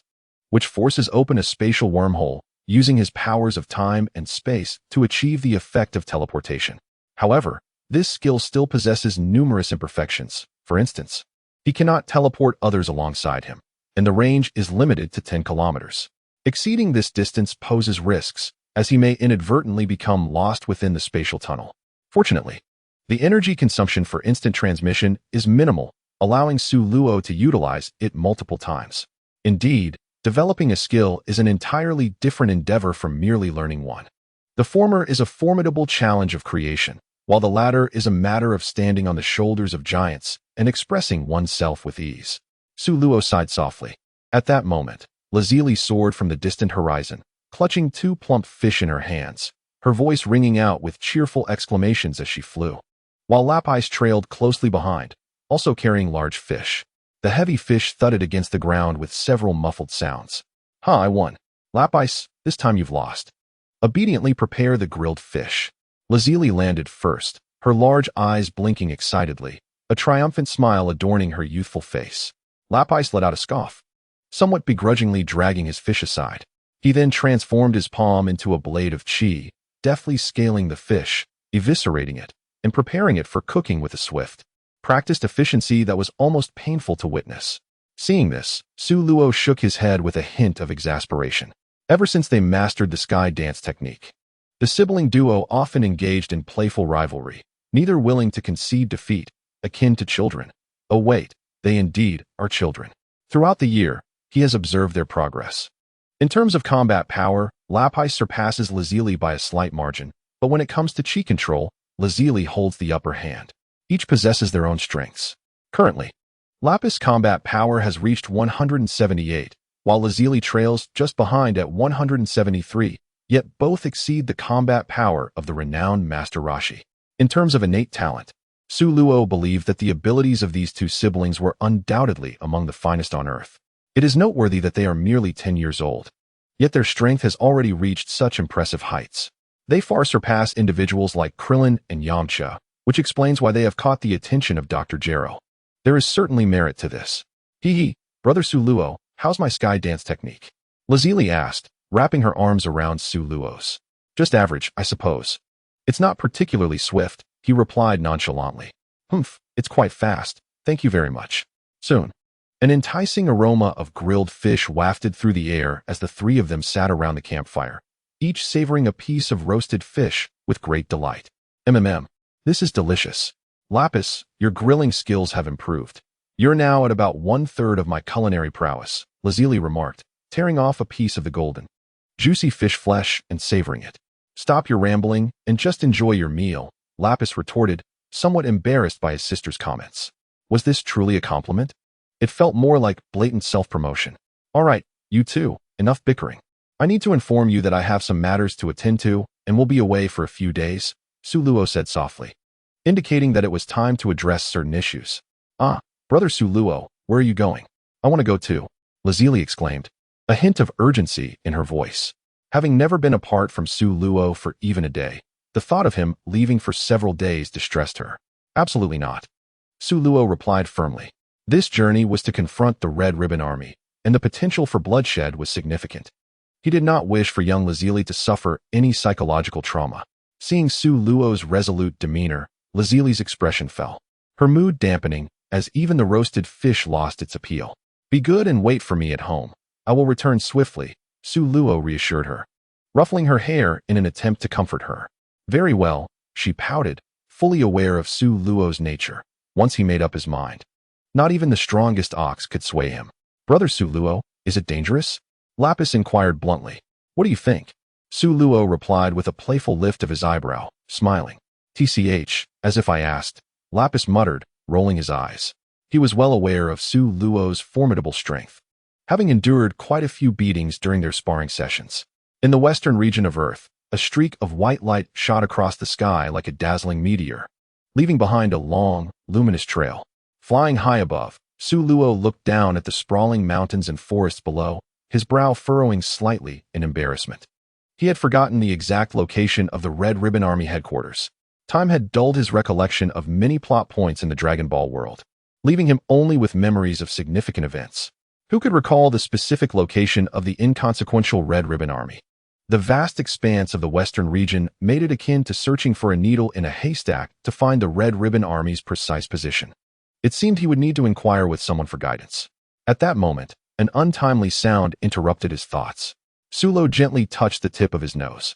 which forces open a spatial wormhole using his powers of time and space to achieve the effect of teleportation. However, this skill still possesses numerous imperfections. For instance, he cannot teleport others alongside him, and the range is limited to 10 kilometers. Exceeding this distance poses risks, as he may inadvertently become lost within the spatial tunnel. Fortunately, the energy consumption for instant transmission is minimal, allowing Su Luo to utilize it multiple times. Indeed, developing a skill is an entirely different endeavor from merely learning one. The former is a formidable challenge of creation, while the latter is a matter of standing on the shoulders of giants and expressing oneself with ease. Su Luo sighed softly. At that moment, Lazuli soared from the distant horizon, clutching 2 plump fish in her hands, her voice ringing out with cheerful exclamations as she flew, while Lapis trailed closely behind, also carrying large fish. The heavy fish thudded against the ground with several muffled sounds. I won. Lapis, this time you've lost. Obediently prepare the grilled fish. Lazuli landed first, her large eyes blinking excitedly, a triumphant smile adorning her youthful face. Lapis let out a scoff, somewhat begrudgingly dragging his fish aside. He then transformed his palm into a blade of Qi, deftly scaling the fish, eviscerating it, and preparing it for cooking with a swift, practiced efficiency that was almost painful to witness. Seeing this, Su Luo shook his head with a hint of exasperation. Ever since they mastered the sky dance technique, the sibling duo often engaged in playful rivalry, neither willing to concede defeat, akin to children. Oh wait, they indeed are children. Throughout the year, he has observed their progress. In terms of combat power, Lapis surpasses Lazuli by a slight margin, but when it comes to Qi control, Lazuli holds the upper hand. Each possesses their own strengths. Currently, Lapis' combat power has reached 178, while Lazuli trails just behind at 173, yet both exceed the combat power of the renowned Master Rashi. In terms of innate talent, Su Luo believed that the abilities of these two siblings were undoubtedly among the finest on Earth. It is noteworthy that they are merely 10 years old, yet their strength has already reached such impressive heights. They far surpass individuals like Krillin and Yamcha, which explains why they have caught the attention of Dr. Gero. There is certainly merit to this. Brother Su Luo, how's my sky dance technique? Lazuli asked, wrapping her arms around Su Luo's. Just average, I suppose. It's not particularly swift, he replied nonchalantly. It's quite fast, thank you very much. Soon. An enticing aroma of grilled fish wafted through the air as the three of them sat around the campfire, each savoring a piece of roasted fish with great delight. This is delicious. Lapis, your grilling skills have improved. You're now at about 1/3 of my culinary prowess, Lazuli remarked, tearing off a piece of the golden, juicy fish flesh and savoring it. Stop your rambling and just enjoy your meal, Lapis retorted, somewhat embarrassed by his sister's comments. Was this truly a compliment? It felt more like blatant self-promotion. All right, you two, enough bickering. I need to inform you that I have some matters to attend to and will be away for a few days, Su Luo said softly, indicating that it was time to address certain issues. Brother Su Luo, where are you going? I want to go too, Lazuli exclaimed, a hint of urgency in her voice. Having never been apart from Su Luo for even a day, the thought of him leaving for several days distressed her. Absolutely not, Su Luo replied firmly. This journey was to confront the Red Ribbon Army, and the potential for bloodshed was significant. He did not wish for young Lazuli to suffer any psychological trauma. Seeing Su Luo's resolute demeanor, Lazuli's expression fell, her mood dampening as even the roasted fish lost its appeal. Be good and wait for me at home. I will return swiftly, Su Luo reassured her, ruffling her hair in an attempt to comfort her. Very well, she pouted, fully aware of Su Luo's nature, once he made up his mind. Not even the strongest ox could sway him. Brother Su Luo, is it dangerous? Lapis inquired bluntly. What do you think? Su Luo replied with a playful lift of his eyebrow, smiling. TCH, as if I asked, Lapis muttered, rolling his eyes. He was well aware of Su Luo's formidable strength, having endured quite a few beatings during their sparring sessions. In the western region of Earth, a streak of white light shot across the sky like a dazzling meteor, leaving behind a long, luminous trail. Flying high above, Su Luo looked down at the sprawling mountains and forests below, his brow furrowing slightly in embarrassment. He had forgotten the exact location of the Red Ribbon Army headquarters. Time had dulled his recollection of many plot points in the Dragon Ball world, leaving him only with memories of significant events. Who could recall the specific location of the inconsequential Red Ribbon Army? The vast expanse of the western region made it akin to searching for a needle in a haystack to find the Red Ribbon Army's precise position. It seemed he would need to inquire with someone for guidance. At that moment, an untimely sound interrupted his thoughts. Su Luo gently touched the tip of his nose.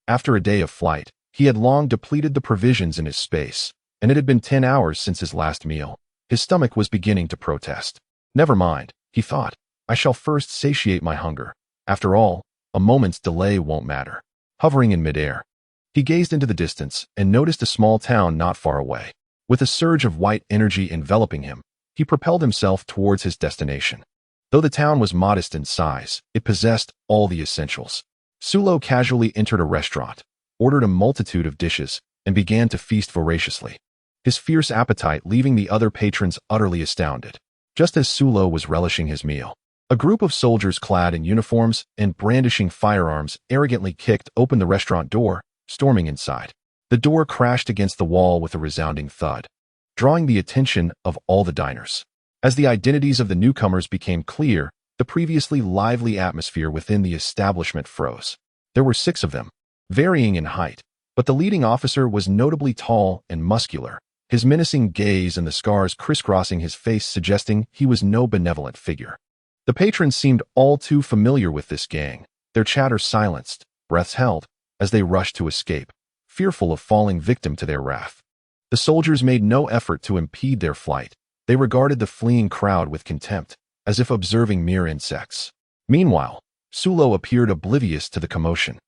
After a day of flight, he had long depleted the provisions in his space, and it had been 10 hours since his last meal. His stomach was beginning to protest. Never mind, he thought. I shall first satiate my hunger. After all, a moment's delay won't matter. Hovering in midair, he gazed into the distance and noticed a small town not far away. With a surge of white energy enveloping him, he propelled himself towards his destination. Though the town was modest in size, it possessed all the essentials. Su Luo casually entered a restaurant, ordered a multitude of dishes, and began to feast voraciously, his fierce appetite leaving the other patrons utterly astounded. Just as Su Luo was relishing his meal, a group of soldiers clad in uniforms and brandishing firearms arrogantly kicked open the restaurant door, storming inside. The door crashed against the wall with a resounding thud, drawing the attention of all the diners. As the identities of the newcomers became clear, the previously lively atmosphere within the establishment froze. There were 6 of them, varying in height, but the leading officer was notably tall and muscular, his menacing gaze and the scars crisscrossing his face suggesting he was no benevolent figure. The patrons seemed all too familiar with this gang, their chatter silenced, breaths held, as they rushed to escape, fearful of falling victim to their wrath. The soldiers made no effort to impede their flight. They regarded the fleeing crowd with contempt, as if observing mere insects. Meanwhile, Su Luo appeared oblivious to the commotion,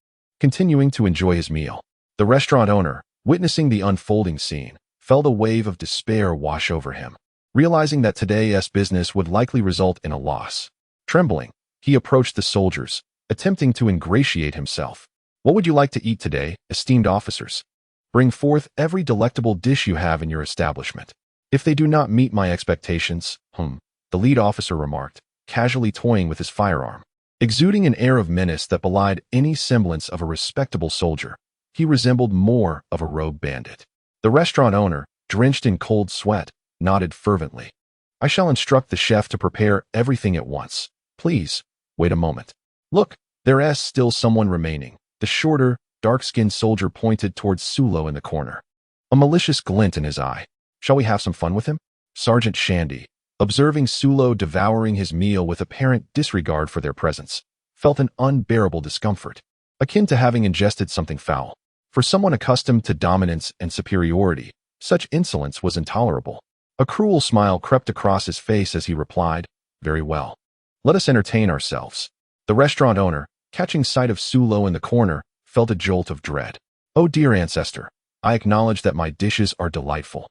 continuing to enjoy his meal. The restaurant owner, witnessing the unfolding scene, felt a wave of despair wash over him, realizing that today's business would likely result in a loss. Trembling, he approached the soldiers, attempting to ingratiate himself. What would you like to eat today, esteemed officers? Bring forth every delectable dish you have in your establishment. If they do not meet my expectations, the lead officer remarked, casually toying with his firearm. Exuding an air of menace that belied any semblance of a respectable soldier, he resembled more of a rogue bandit. The restaurant owner, drenched in cold sweat, nodded fervently. I shall instruct the chef to prepare everything at once. Please, wait a moment. Look, there's still someone remaining. The shorter, dark-skinned soldier pointed towards Su Luo in the corner, a malicious glint in his eye. Shall we have some fun with him? Sergeant Shandy, observing Su Luo devouring his meal with apparent disregard for their presence, felt an unbearable discomfort, akin to having ingested something foul. For someone accustomed to dominance and superiority, such insolence was intolerable. A cruel smile crept across his face as he replied, Very well. Let us entertain ourselves. The restaurant owner, catching sight of Su Luo in the corner, felt a jolt of dread. Oh dear ancestor, I acknowledge that my dishes are delightful.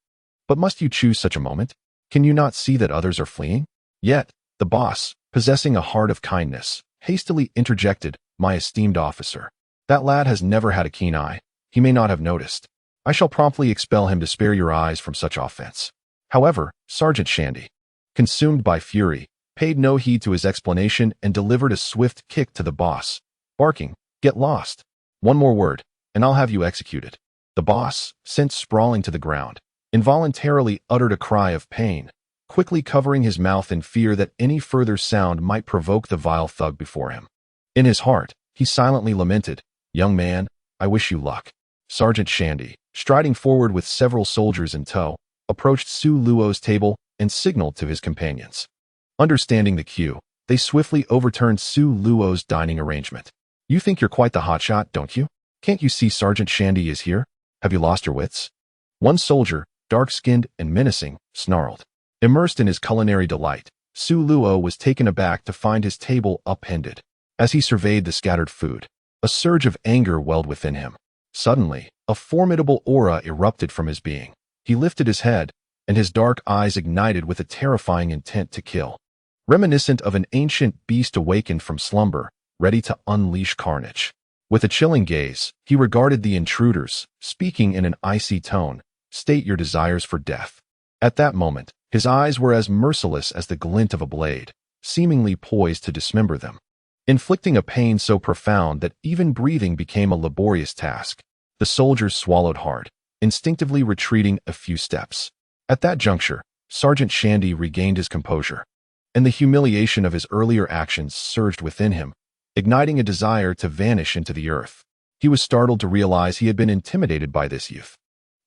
But must you choose such a moment? Can you not see that others are fleeing? Yet, the boss, possessing a heart of kindness, hastily interjected, My esteemed officer. That lad has never had a keen eye. He may not have noticed. I shall promptly expel him to spare your eyes from such offense. However, Sergeant Shandy, consumed by fury, paid no heed to his explanation and delivered a swift kick to the boss, barking, Get lost. One more word, and I'll have you executed. The boss, sent sprawling to the ground, involuntarily uttered a cry of pain, quickly covering his mouth in fear that any further sound might provoke the vile thug before him. In his heart, he silently lamented, Young man, I wish you luck. Sergeant Shandy, striding forward with several soldiers in tow, approached Su Luo's table and signaled to his companions. Understanding the cue, they swiftly overturned Su Luo's dining arrangement. You think you're quite the hotshot, don't you? Can't you see Sergeant Shandy is here? Have you lost your wits? One soldier, dark-skinned and menacing, snarled. Immersed in his culinary delight, Su Luo was taken aback to find his table upended. As he surveyed the scattered food, a surge of anger welled within him. Suddenly, a formidable aura erupted from his being. He lifted his head, and his dark eyes ignited with a terrifying intent to kill. Reminiscent of an ancient beast awakened from slumber, ready to unleash carnage. With a chilling gaze, he regarded the intruders, speaking in an icy tone, "State your desires for death." At that moment, his eyes were as merciless as the glint of a blade, seemingly poised to dismember them, inflicting a pain so profound that even breathing became a laborious task. The soldiers swallowed hard, instinctively retreating a few steps. At that juncture, Sergeant Shandy regained his composure, and the humiliation of his earlier actions surged within him, igniting a desire to vanish into the earth. He was startled to realize he had been intimidated by this youth.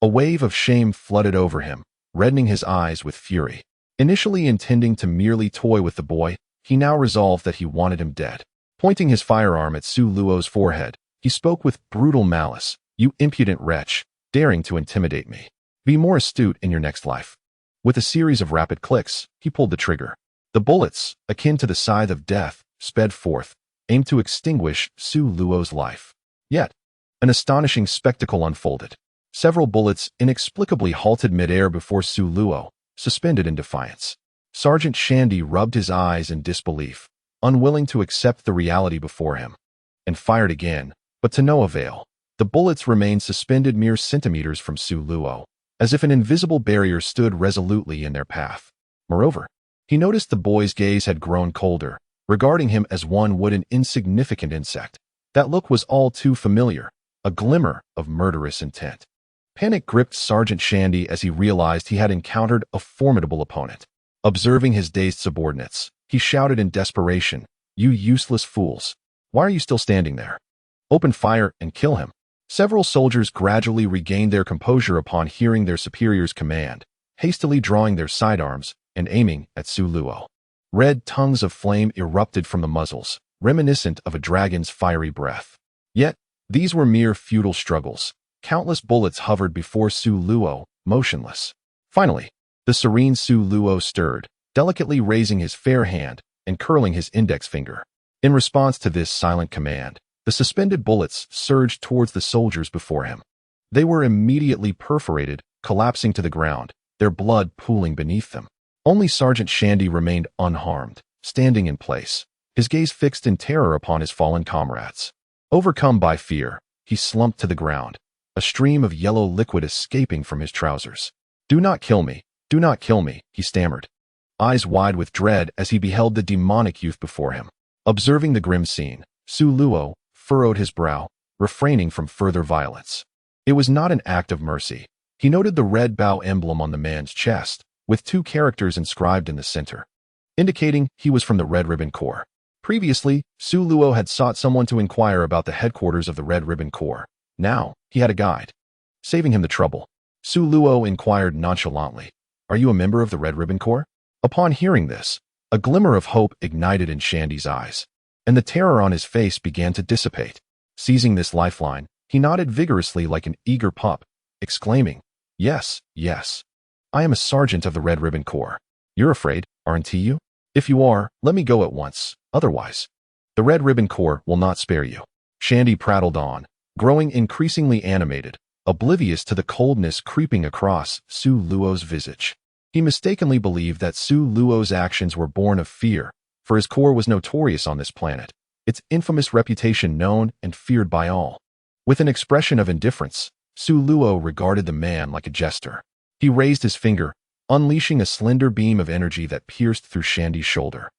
A wave of shame flooded over him, reddening his eyes with fury. Initially intending to merely toy with the boy, he now resolved that he wanted him dead. Pointing his firearm at Su Luo's forehead, he spoke with brutal malice, "You impudent wretch, daring to intimidate me. Be more astute in your next life." With a series of rapid clicks, he pulled the trigger. The bullets, akin to the scythe of death, sped forth, aimed to extinguish Su Luo's life. Yet, an astonishing spectacle unfolded. Several bullets inexplicably halted midair before Su Luo, suspended in defiance. Sergeant Shandy rubbed his eyes in disbelief, unwilling to accept the reality before him, and fired again, but to no avail. The bullets remained suspended mere centimeters from Su Luo, as if an invisible barrier stood resolutely in their path. Moreover, he noticed the boy's gaze had grown colder, regarding him as one would an insignificant insect. That look was all too familiar, a glimmer of murderous intent. Panic gripped Sergeant Shandy as he realized he had encountered a formidable opponent. Observing his dazed subordinates, he shouted in desperation, "You useless fools! Why are you still standing there? Open fire and kill him." Several soldiers gradually regained their composure upon hearing their superior's command, hastily drawing their sidearms and aiming at Su Luo. Red tongues of flame erupted from the muzzles, reminiscent of a dragon's fiery breath. Yet, these were mere futile struggles. Countless bullets hovered before Su Luo, motionless. Finally, the serene Su Luo stirred, delicately raising his fair hand and curling his index finger. In response to this silent command, the suspended bullets surged towards the soldiers before him. They were immediately perforated, collapsing to the ground, their blood pooling beneath them. Only Sergeant Shandy remained unharmed, standing in place, his gaze fixed in terror upon his fallen comrades. Overcome by fear, he slumped to the ground, a stream of yellow liquid escaping from his trousers. "Do not kill me, do not kill me," he stammered, eyes wide with dread as he beheld the demonic youth before him. Observing the grim scene, Su Luo furrowed his brow, refraining from further violence. It was not an act of mercy. He noted the red bow emblem on the man's chest, with two characters inscribed in the center, indicating he was from the Red Ribbon Corps. Previously, Su Luo had sought someone to inquire about the headquarters of the Red Ribbon Corps. Now, he had a guide, saving him the trouble. Su Luo inquired nonchalantly, "Are you a member of the Red Ribbon Corps?" Upon hearing this, a glimmer of hope ignited in Shandy's eyes, and the terror on his face began to dissipate. Seizing this lifeline, he nodded vigorously like an eager pup, exclaiming, "Yes, yes. I am a sergeant of the Red Ribbon Corps. You're afraid, aren't you? If you are, let me go at once. Otherwise, the Red Ribbon Corps will not spare you." Shandy prattled on, growing increasingly animated, oblivious to the coldness creeping across Su Luo's visage. He mistakenly believed that Su Luo's actions were born of fear, for his corps was notorious on this planet, its infamous reputation known and feared by all. With an expression of indifference, Su Luo regarded the man like a jester. He raised his finger, unleashing a slender beam of energy that pierced through Shandy's shoulder.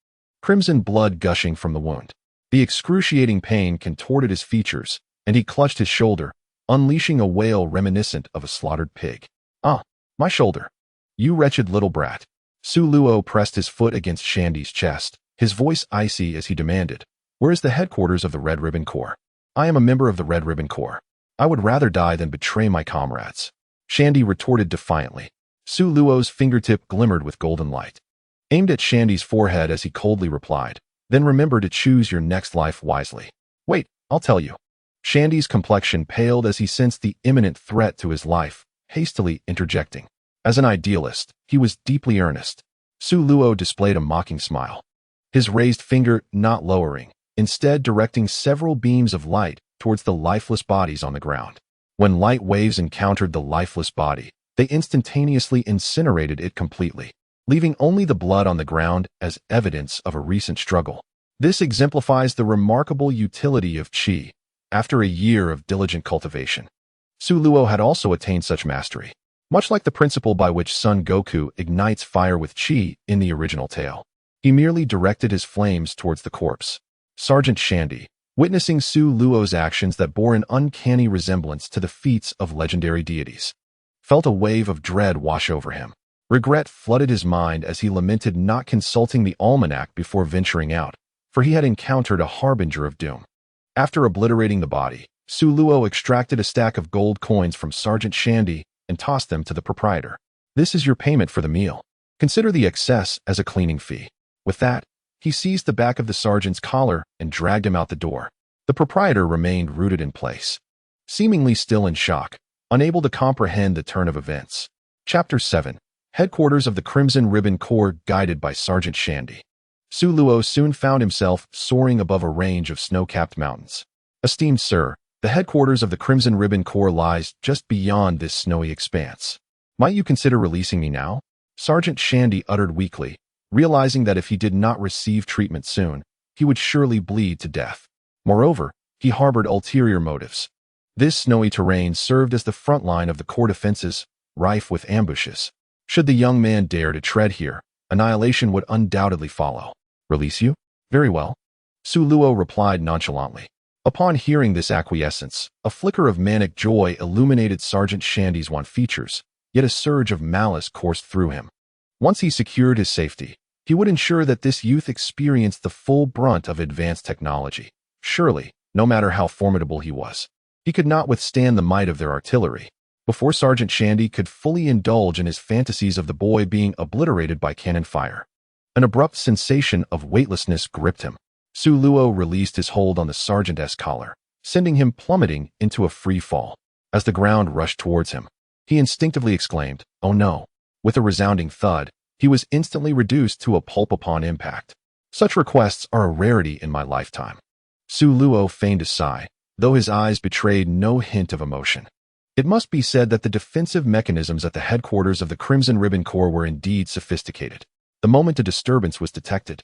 Crimson blood gushing from the wound. The excruciating pain contorted his features, and he clutched his shoulder, unleashing a wail reminiscent of a slaughtered pig. "Ah, my shoulder. You wretched little brat." Su Luo pressed his foot against Shandy's chest, his voice icy as he demanded, "Where is the headquarters of the Red Ribbon Corps? I am a member of the Red Ribbon Corps. I would rather die than betray my comrades." Shandy retorted defiantly. Su Luo's fingertip glimmered with golden light, aimed at Shandy's forehead as he coldly replied, "Then remember to choose your next life wisely." "Wait, I'll tell you." Shandy's complexion paled as he sensed the imminent threat to his life, hastily interjecting. As an idealist, he was deeply earnest. Su Luo displayed a mocking smile, his raised finger not lowering, instead directing several beams of light towards the lifeless bodies on the ground. When light waves encountered the lifeless body, they instantaneously incinerated it completely, leaving only the blood on the ground as evidence of a recent struggle. This exemplifies the remarkable utility of qi after a year of diligent cultivation. Su Luo had also attained such mastery, much like the principle by which Son Goku ignites fire with qi in the original tale. He merely directed his flames towards the corpse. Sergeant Shandy, witnessing Su Luo's actions that bore an uncanny resemblance to the feats of legendary deities, felt a wave of dread wash over him. Regret flooded his mind as he lamented not consulting the almanac before venturing out, for he had encountered a harbinger of doom. After obliterating the body, Su Luo extracted a stack of gold coins from Sergeant Shandy and tossed them to the proprietor. "This is your payment for the meal. Consider the excess as a cleaning fee." With that, he seized the back of the sergeant's collar and dragged him out the door. The proprietor remained rooted in place, seemingly still in shock, unable to comprehend the turn of events. Chapter 7. Headquarters of the Crimson Ribbon Corps guided by Sergeant Shandy. Su Luo soon found himself soaring above a range of snow-capped mountains. "Esteemed sir, the headquarters of the Crimson Ribbon Corps lies just beyond this snowy expanse. Might you consider releasing me now?" Sergeant Shandy uttered weakly, realizing that if he did not receive treatment soon, he would surely bleed to death. Moreover, he harbored ulterior motives. This snowy terrain served as the front line of the Corps defenses, rife with ambushes. Should the young man dare to tread here, annihilation would undoubtedly follow. "Release you? Very well." Su Luo replied nonchalantly. Upon hearing this acquiescence, a flicker of manic joy illuminated Sergeant Shandy's wan features, yet a surge of malice coursed through him. Once he secured his safety, he would ensure that this youth experienced the full brunt of advanced technology. Surely, no matter how formidable he was, he could not withstand the might of their artillery. Before Sergeant Shandy could fully indulge in his fantasies of the boy being obliterated by cannon fire, an abrupt sensation of weightlessness gripped him. Su Luo released his hold on the sergeant's collar, sending him plummeting into a free fall. As the ground rushed towards him, he instinctively exclaimed, "Oh no!" With a resounding thud, he was instantly reduced to a pulp upon impact. Such requests are a rarity in my lifetime. Su Luo feigned a sigh, though his eyes betrayed no hint of emotion. It must be said that the defensive mechanisms at the headquarters of the Crimson Ribbon Corps were indeed sophisticated. The moment a disturbance was detected,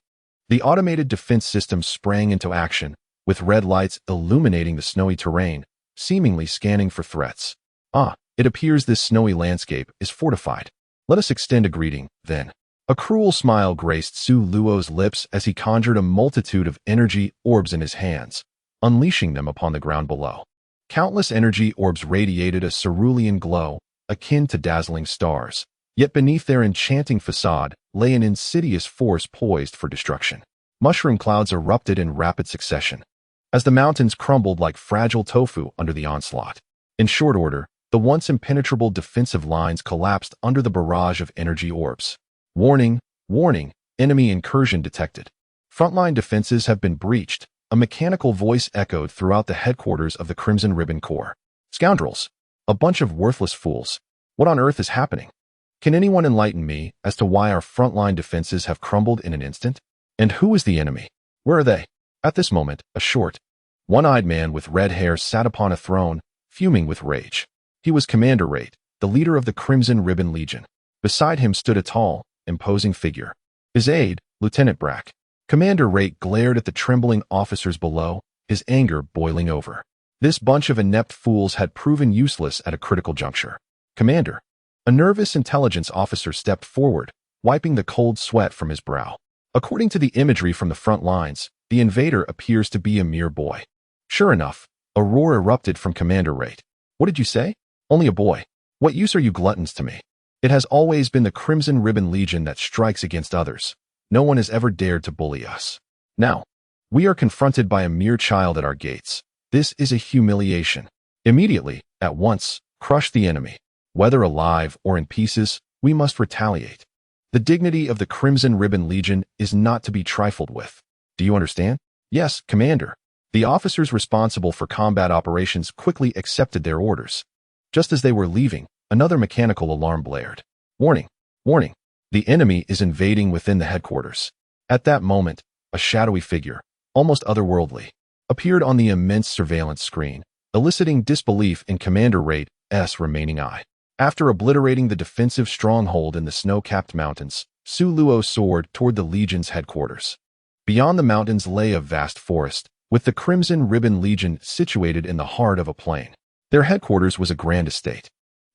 the automated defense system sprang into action, with red lights illuminating the snowy terrain, seemingly scanning for threats. "Ah, it appears this snowy landscape is fortified. Let us extend a greeting, then." A cruel smile graced Su Luo's lips as he conjured a multitude of energy orbs in his hands, unleashing them upon the ground below. Countless energy orbs radiated a cerulean glow, akin to dazzling stars, yet beneath their enchanting facade lay an insidious force poised for destruction. Mushroom clouds erupted in rapid succession, as the mountains crumbled like fragile tofu under the onslaught. In short order, the once impenetrable defensive lines collapsed under the barrage of energy orbs. "Warning, warning, enemy incursion detected. Frontline defenses have been breached," a mechanical voice echoed throughout the headquarters of the Crimson Ribbon Corps. "Scoundrels! A bunch of worthless fools. What on earth is happening? Can anyone enlighten me as to why our frontline defenses have crumbled in an instant? And who is the enemy? Where are they?" At this moment, a short, one-eyed man with red hair sat upon a throne, fuming with rage. He was Commander Rate, the leader of the Crimson Ribbon Legion. Beside him stood a tall, imposing figure, his aide, Lieutenant Brack. Commander Rate glared at the trembling officers below, his anger boiling over. This bunch of inept fools had proven useless at a critical juncture. "Commander." A nervous intelligence officer stepped forward, wiping the cold sweat from his brow. According to the imagery from the front lines, the invader appears to be a mere boy. Sure enough, a roar erupted from Commander Rate. "What did you say? Only a boy. What use are you gluttons to me? It has always been the Crimson Ribbon Legion that strikes against others. No one has ever dared to bully us. Now, we are confronted by a mere child at our gates. This is a humiliation. Immediately, at once, crush the enemy. Whether alive or in pieces, we must retaliate. The dignity of the Crimson Ribbon Legion is not to be trifled with. Do you understand?" "Yes, Commander." The officers responsible for combat operations quickly accepted their orders. Just as they were leaving, another mechanical alarm blared. "Warning! Warning! The enemy is invading within the headquarters. At that moment, a shadowy figure, almost otherworldly, appeared on the immense surveillance screen, eliciting disbelief in Commander Raid's remaining eye. After obliterating the defensive stronghold in the snow-capped mountains, Su Luo soared toward the Legion's headquarters. Beyond the mountains lay a vast forest, with the Crimson Ribbon Legion situated in the heart of a plain. Their headquarters was a grand estate,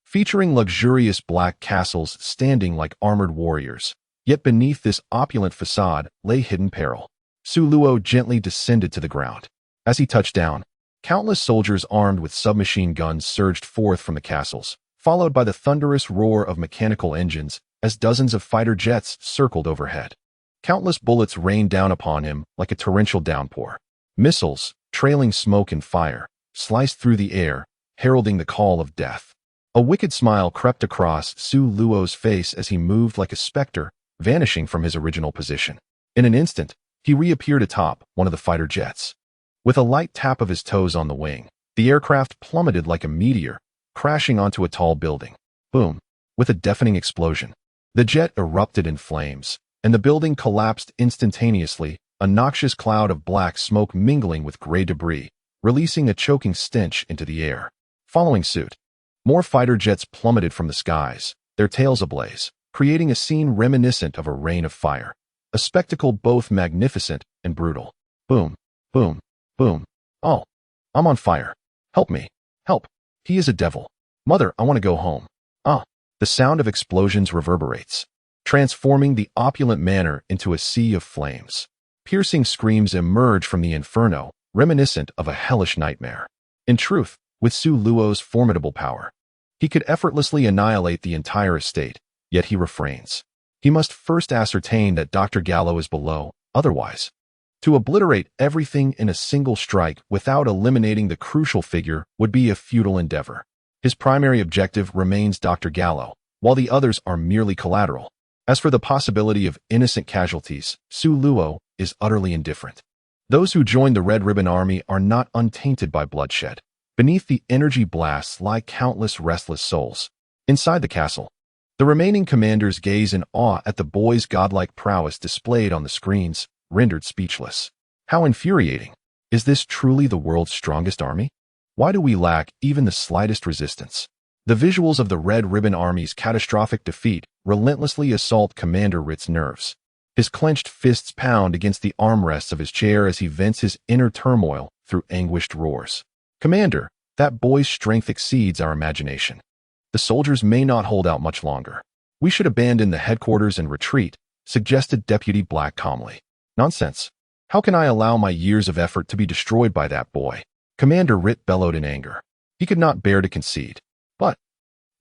featuring luxurious black castles standing like armored warriors. Yet beneath this opulent facade lay hidden peril. Su Luo gently descended to the ground. As he touched down, countless soldiers armed with submachine guns surged forth from the castles, followed by the thunderous roar of mechanical engines as dozens of fighter jets circled overhead. Countless bullets rained down upon him like a torrential downpour. Missiles, trailing smoke and fire, sliced through the air, heralding the call of death. A wicked smile crept across Su Luo's face as he moved like a specter, vanishing from his original position. In an instant, he reappeared atop one of the fighter jets. With a light tap of his toes on the wing, the aircraft plummeted like a meteor, crashing onto a tall building. Boom! With a deafening explosion, the jet erupted in flames, and the building collapsed instantaneously, a noxious cloud of black smoke mingling with gray debris, releasing a choking stench into the air. Following suit, more fighter jets plummeted from the skies, their tails ablaze, creating a scene reminiscent of a rain of fire, a spectacle both magnificent and brutal. Boom, boom, boom. Oh, I'm on fire. Help me. Help. He is a devil. Mother, I want to go home. Ah. The sound of explosions reverberates, transforming the opulent manor into a sea of flames. Piercing screams emerge from the inferno, reminiscent of a hellish nightmare. In truth, with Su Luo's formidable power, he could effortlessly annihilate the entire estate, yet he refrains. He must first ascertain that Dr. Gallo is below, otherwise, to obliterate everything in a single strike without eliminating the crucial figure would be a futile endeavor. His primary objective remains Dr. Gallo, while the others are merely collateral. As for the possibility of innocent casualties, Su Luo is utterly indifferent. Those who join the Red Ribbon Army are not untainted by bloodshed. Beneath the energy blasts lie countless restless souls. Inside the castle, the remaining commanders gaze in awe at the boy's godlike prowess displayed on the screens, rendered speechless. How infuriating! Is this truly the world's strongest army? Why do we lack even the slightest resistance? The visuals of the Red Ribbon Army's catastrophic defeat relentlessly assault Commander Ritt's nerves. His clenched fists pound against the armrests of his chair as he vents his inner turmoil through anguished roars. Commander, that boy's strength exceeds our imagination. The soldiers may not hold out much longer. We should abandon the headquarters and retreat, suggested Deputy Black calmly. Nonsense. How can I allow my years of effort to be destroyed by that boy? Commander Ritt bellowed in anger. He could not bear to concede. But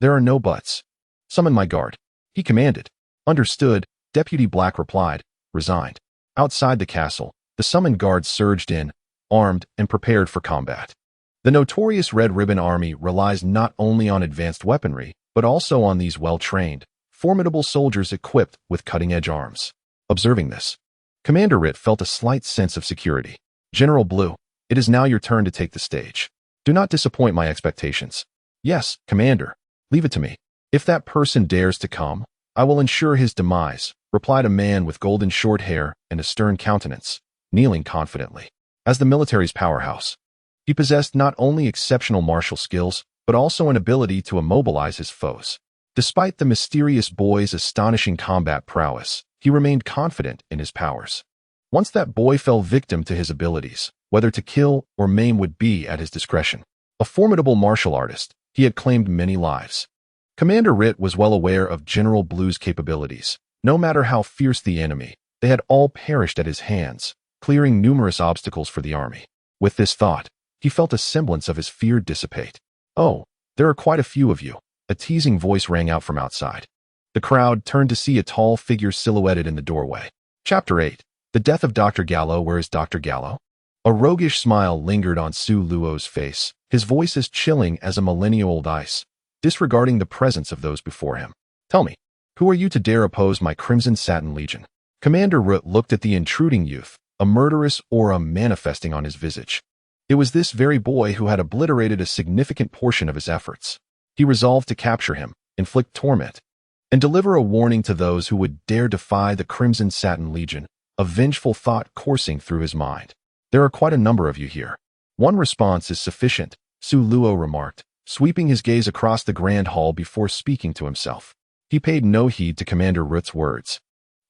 there are no buts. Summon my guard, he commanded. Understood, Deputy Black replied, resigned. Outside the castle, the summoned guards surged in, armed and prepared for combat. The notorious Red Ribbon Army relies not only on advanced weaponry, but also on these well-trained, formidable soldiers equipped with cutting-edge arms. Observing this, Commander Ritt felt a slight sense of security. General Blue, it is now your turn to take the stage. Do not disappoint my expectations. Yes, Commander, leave it to me. If that person dares to come, I will ensure his demise, replied a man with golden short hair and a stern countenance, kneeling confidently. As the military's powerhouse, he possessed not only exceptional martial skills, but also an ability to immobilize his foes. Despite the mysterious boy's astonishing combat prowess, he remained confident in his powers. Once that boy fell victim to his abilities, whether to kill or maim would be at his discretion. A formidable martial artist, he had claimed many lives. Commander Ritt was well aware of General Blue's capabilities. No matter how fierce the enemy, they had all perished at his hands, clearing numerous obstacles for the army. With this thought, he felt a semblance of his fear dissipate. Oh, there are quite a few of you, a teasing voice rang out from outside. The crowd turned to see a tall figure silhouetted in the doorway. Chapter 8. The Death of Dr. Gallo. Where is Dr. Gallo? A roguish smile lingered on Su Luo's face, his voice as chilling as a millennia-old ice, disregarding the presence of those before him. Tell me, who are you to dare oppose my Crimson Satin Legion? Commander Ritt looked at the intruding youth, a murderous aura manifesting on his visage. It was this very boy who had obliterated a significant portion of his efforts. He resolved to capture him, inflict torment, and deliver a warning to those who would dare defy the Crimson Satin Legion, a vengeful thought coursing through his mind. There are quite a number of you here. One response is sufficient, Su Luo remarked, sweeping his gaze across the grand hall before speaking to himself. He paid no heed to Commander Root's words,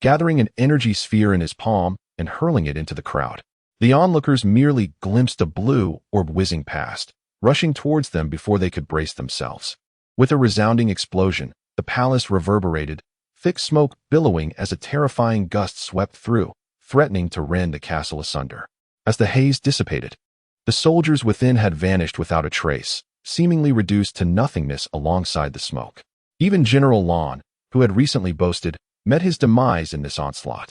gathering an energy sphere in his palm and hurling it into the crowd. The onlookers merely glimpsed a blue orb whizzing past, rushing towards them before they could brace themselves. With a resounding explosion, the palace reverberated, thick smoke billowing as a terrifying gust swept through, threatening to rend the castle asunder. As the haze dissipated, the soldiers within had vanished without a trace, seemingly reduced to nothingness alongside the smoke. Even General Lon, who had recently boasted, met his demise in this onslaught.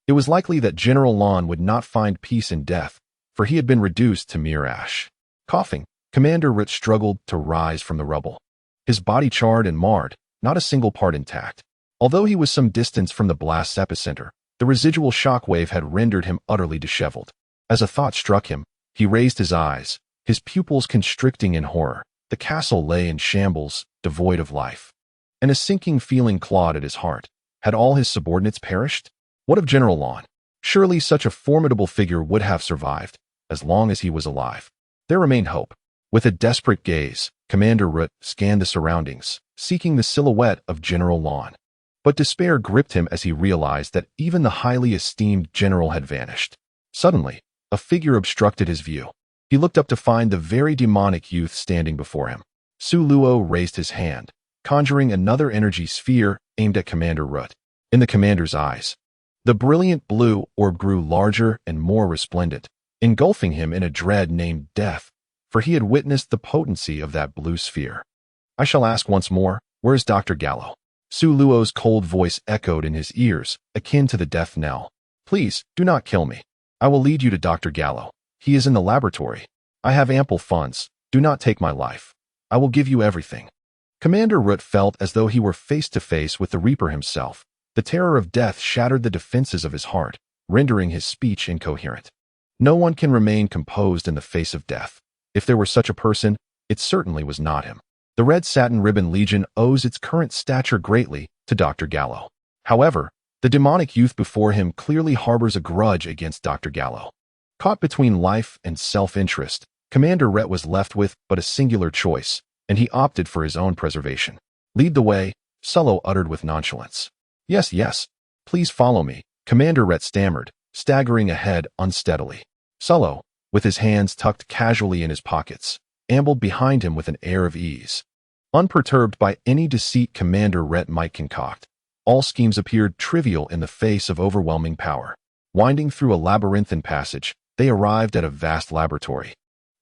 It was likely that General Lon would not find peace in death, for he had been reduced to mere ash. Coughing, Commander Root struggled to rise from the rubble. His body charred and marred, not a single part intact. Although he was some distance from the blast's epicenter, the residual shockwave had rendered him utterly disheveled. As a thought struck him, he raised his eyes, his pupils constricting in horror. The castle lay in shambles, devoid of life. And a sinking feeling clawed at his heart. Had all his subordinates perished? What of General Lon? Surely such a formidable figure would have survived, as long as he was alive. There remained hope. With a desperate gaze, Commander Root scanned the surroundings, seeking the silhouette of General Lon. But despair gripped him as he realized that even the highly esteemed general had vanished. Suddenly, a figure obstructed his view. He looked up to find the very demonic youth standing before him. Su Luo raised his hand, conjuring another energy sphere aimed at Commander Root. In the commander's eyes, the brilliant blue orb grew larger and more resplendent, engulfing him in a dread named death, for he had witnessed the potency of that blue sphere. I shall ask once more, where is Dr. Gallo? Su Luo's cold voice echoed in his ears, akin to the death knell. Please, do not kill me. I will lead you to Dr. Gallo. He is in the laboratory. I have ample funds. Do not take my life. I will give you everything. Commander Root felt as though he were face to face with the Reaper himself. The terror of death shattered the defenses of his heart, rendering his speech incoherent. No one can remain composed in the face of death. If there were such a person, it certainly was not him. The Red Satin Ribbon Legion owes its current stature greatly to Dr. Gallo. However, the demonic youth before him clearly harbors a grudge against Dr. Gallo. Caught between life and self-interest, Commander Root was left with but a singular choice, and he opted for his own preservation. Lead the way, Sullo uttered with nonchalance. Yes, yes. Please follow me, Commander Root stammered, staggering ahead unsteadily. Sullo, with his hands tucked casually in his pockets, ambled behind him with an air of ease. Unperturbed by any deceit Commander Root might concoct, all schemes appeared trivial in the face of overwhelming power. Winding through a labyrinthine passage, they arrived at a vast laboratory,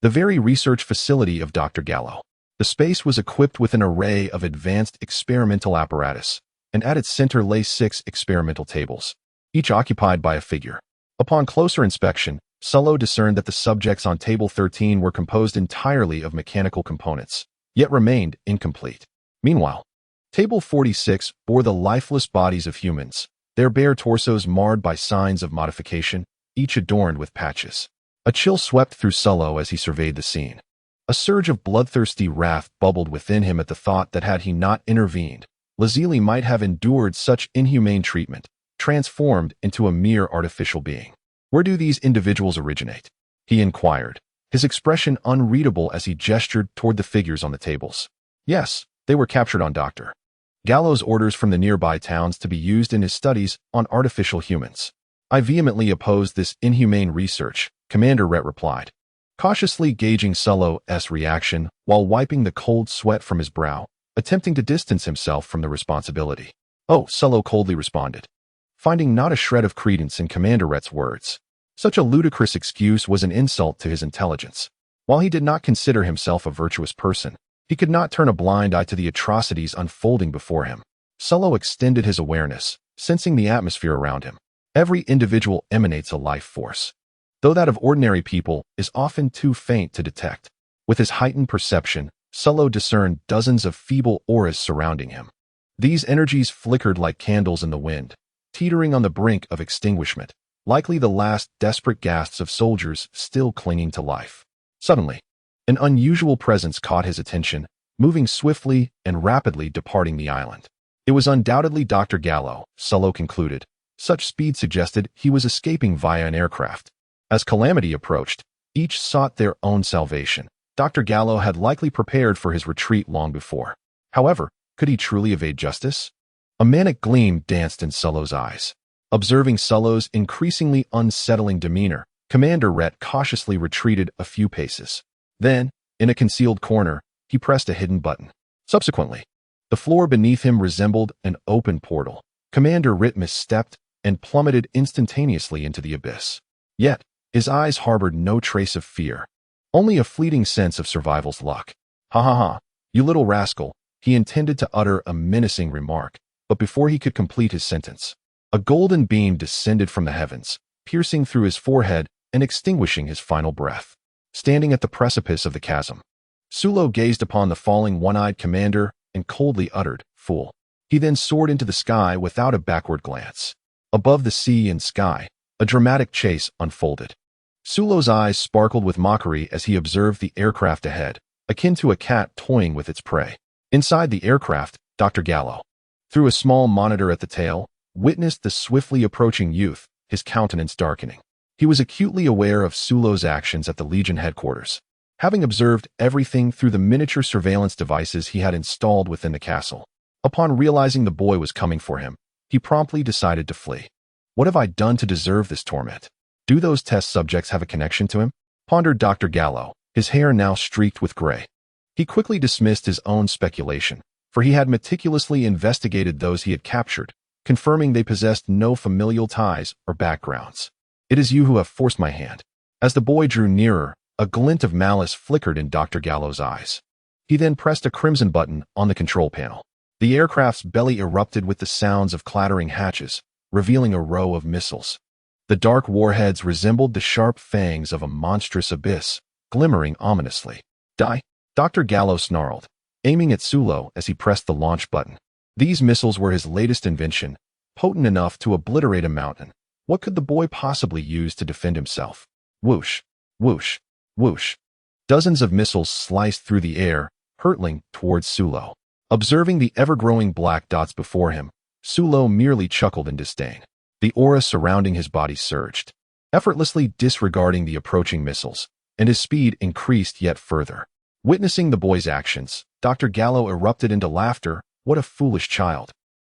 the very research facility of Dr. Gallo. The space was equipped with an array of advanced experimental apparatus, and at its center lay 6 experimental tables, each occupied by a figure. Upon closer inspection, Sullo discerned that the subjects on table 13 were composed entirely of mechanical components, yet remained incomplete. Meanwhile, table 46 bore the lifeless bodies of humans, their bare torsos marred by signs of modification, each adorned with patches. A chill swept through Sullo as he surveyed the scene. A surge of bloodthirsty wrath bubbled within him at the thought that had he not intervened, Lazili might have endured such inhumane treatment, transformed into a mere artificial being. Where do these individuals originate? He inquired, his expression unreadable as he gestured toward the figures on the tables. Yes, they were captured on Dr. Gallo's orders from the nearby towns to be used in his studies on artificial humans. I vehemently oppose this inhumane research, Commander Root replied, cautiously gauging Sullo's reaction while wiping the cold sweat from his brow, attempting to distance himself from the responsibility. Oh, Sullo coldly responded, finding not a shred of credence in Commander Root's words. Such a ludicrous excuse was an insult to his intelligence. While he did not consider himself a virtuous person, he could not turn a blind eye to the atrocities unfolding before him. Sullo extended his awareness, sensing the atmosphere around him. Every individual emanates a life force, though that of ordinary people is often too faint to detect. With his heightened perception, Sullo discerned dozens of feeble auras surrounding him. These energies flickered like candles in the wind, teetering on the brink of extinguishment, likely the last desperate gasps of soldiers still clinging to life. Suddenly, an unusual presence caught his attention, moving swiftly and rapidly departing the island. It was undoubtedly Dr. Gallo, Solo concluded. Such speed suggested he was escaping via an aircraft. As calamity approached, each sought their own salvation. Dr. Gallo had likely prepared for his retreat long before. However, could he truly evade justice? A manic gleam danced in Solo's eyes. Observing Solo's increasingly unsettling demeanor, Commander Rhett cautiously retreated a few paces. Then, in a concealed corner, he pressed a hidden button. Subsequently, the floor beneath him resembled an open portal. Commander Rhett misstepped and plummeted instantaneously into the abyss. Yet, his eyes harbored no trace of fear, only a fleeting sense of survival's luck. Ha ha ha, you little rascal, he intended to utter a menacing remark, but before he could complete his sentence, a golden beam descended from the heavens, piercing through his forehead and extinguishing his final breath. Standing at the precipice of the chasm, Sulo gazed upon the falling one-eyed commander and coldly uttered, "Fool." He then soared into the sky without a backward glance. Above the sea and sky, a dramatic chase unfolded. Sulo's eyes sparkled with mockery as he observed the aircraft ahead, akin to a cat toying with its prey. Inside the aircraft, Dr. Gallo, through a small monitor at the tail, witnessed the swiftly approaching youth, his countenance darkening. He was acutely aware of Sulo's actions at the Legion headquarters, having observed everything through the miniature surveillance devices he had installed within the castle. Upon realizing the boy was coming for him, he promptly decided to flee. What have I done to deserve this torment? Do those test subjects have a connection to him? Pondered Dr. Gallo, his hair now streaked with gray. He quickly dismissed his own speculation, for he had meticulously investigated those he had captured, confirming they possessed no familial ties or backgrounds. It is you who have forced my hand. As the boy drew nearer, a glint of malice flickered in Dr. Gallo's eyes. He then pressed a crimson button on the control panel. The aircraft's belly erupted with the sounds of clattering hatches, revealing a row of missiles. The dark warheads resembled the sharp fangs of a monstrous abyss, glimmering ominously. Die! Dr. Gallo snarled, aiming at Sulo as he pressed the launch button. These missiles were his latest invention, potent enough to obliterate a mountain. What could the boy possibly use to defend himself? Whoosh, whoosh, whoosh. Dozens of missiles sliced through the air, hurtling towards Sulo. Observing the ever-growing black dots before him, Sulo merely chuckled in disdain. The aura surrounding his body surged, effortlessly disregarding the approaching missiles, and his speed increased yet further. Witnessing the boy's actions, Dr. Gallo erupted into laughter. What a foolish child.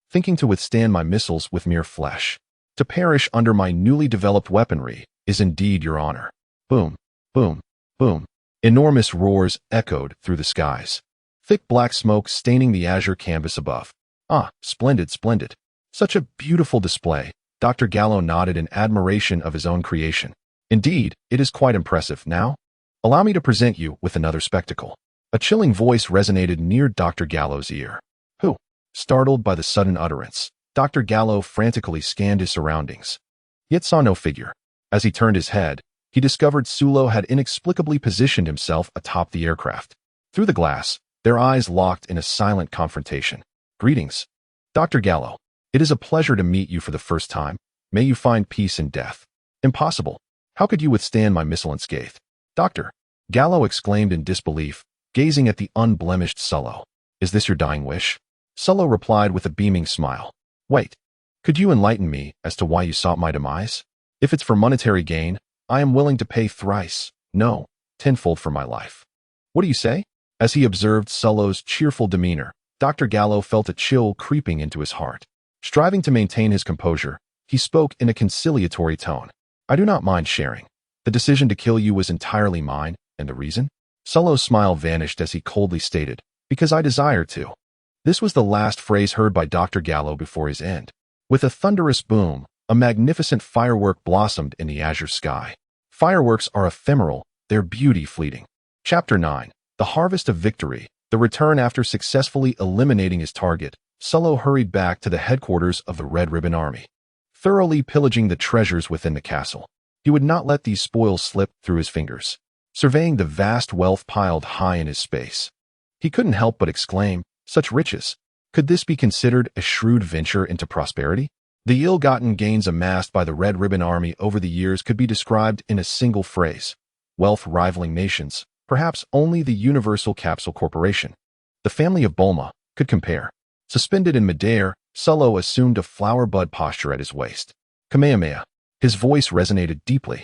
Thinking to withstand my missiles with mere flesh. To perish under my newly developed weaponry is indeed your honor. Boom, boom, boom. Enormous roars echoed through the skies. Thick black smoke staining the azure canvas above. Ah, splendid, splendid. Such a beautiful display. Dr. Gallo nodded in admiration of his own creation. Indeed, it is quite impressive. Now, allow me to present you with another spectacle. A chilling voice resonated near Dr. Gallo's ear. Who? Startled by the sudden utterance, Dr. Gallo frantically scanned his surroundings, yet saw no figure. As he turned his head, he discovered Sulo had inexplicably positioned himself atop the aircraft. Through the glass, their eyes locked in a silent confrontation. Greetings, Dr. Gallo. It is a pleasure to meet you for the first time. May you find peace in death. Impossible. How could you withstand my missile unscathed? Doctor, Gallo exclaimed in disbelief, gazing at the unblemished Sulo. Is this your dying wish? Sulo replied with a beaming smile. Wait, could you enlighten me as to why you sought my demise? If it's for monetary gain, I am willing to pay thrice, no, tenfold for my life. What do you say? As he observed Sulo's cheerful demeanor, Dr. Gallo felt a chill creeping into his heart. Striving to maintain his composure, he spoke in a conciliatory tone. I do not mind sharing. The decision to kill you was entirely mine, and the reason? Sulo's smile vanished as he coldly stated, because I desire to. This was the last phrase heard by Dr. Gallo before his end. With a thunderous boom, a magnificent firework blossomed in the azure sky. Fireworks are ephemeral, their beauty fleeting. Chapter 9. The Harvest of Victory. The return after successfully eliminating his target, Sulo hurried back to the headquarters of the Red Ribbon Army, thoroughly pillaging the treasures within the castle. He would not let these spoils slip through his fingers. Surveying the vast wealth piled high in his space, he couldn't help but exclaim, such riches. Could this be considered a shrewd venture into prosperity? The ill-gotten gains amassed by the Red Ribbon Army over the years could be described in a single phrase. Wealth rivaling nations, perhaps only the Universal Capsule Corporation, the family of Bulma, could compare. Suspended in midair, Solo assumed a flower bud posture at his waist. Kamehameha. His voice resonated deeply,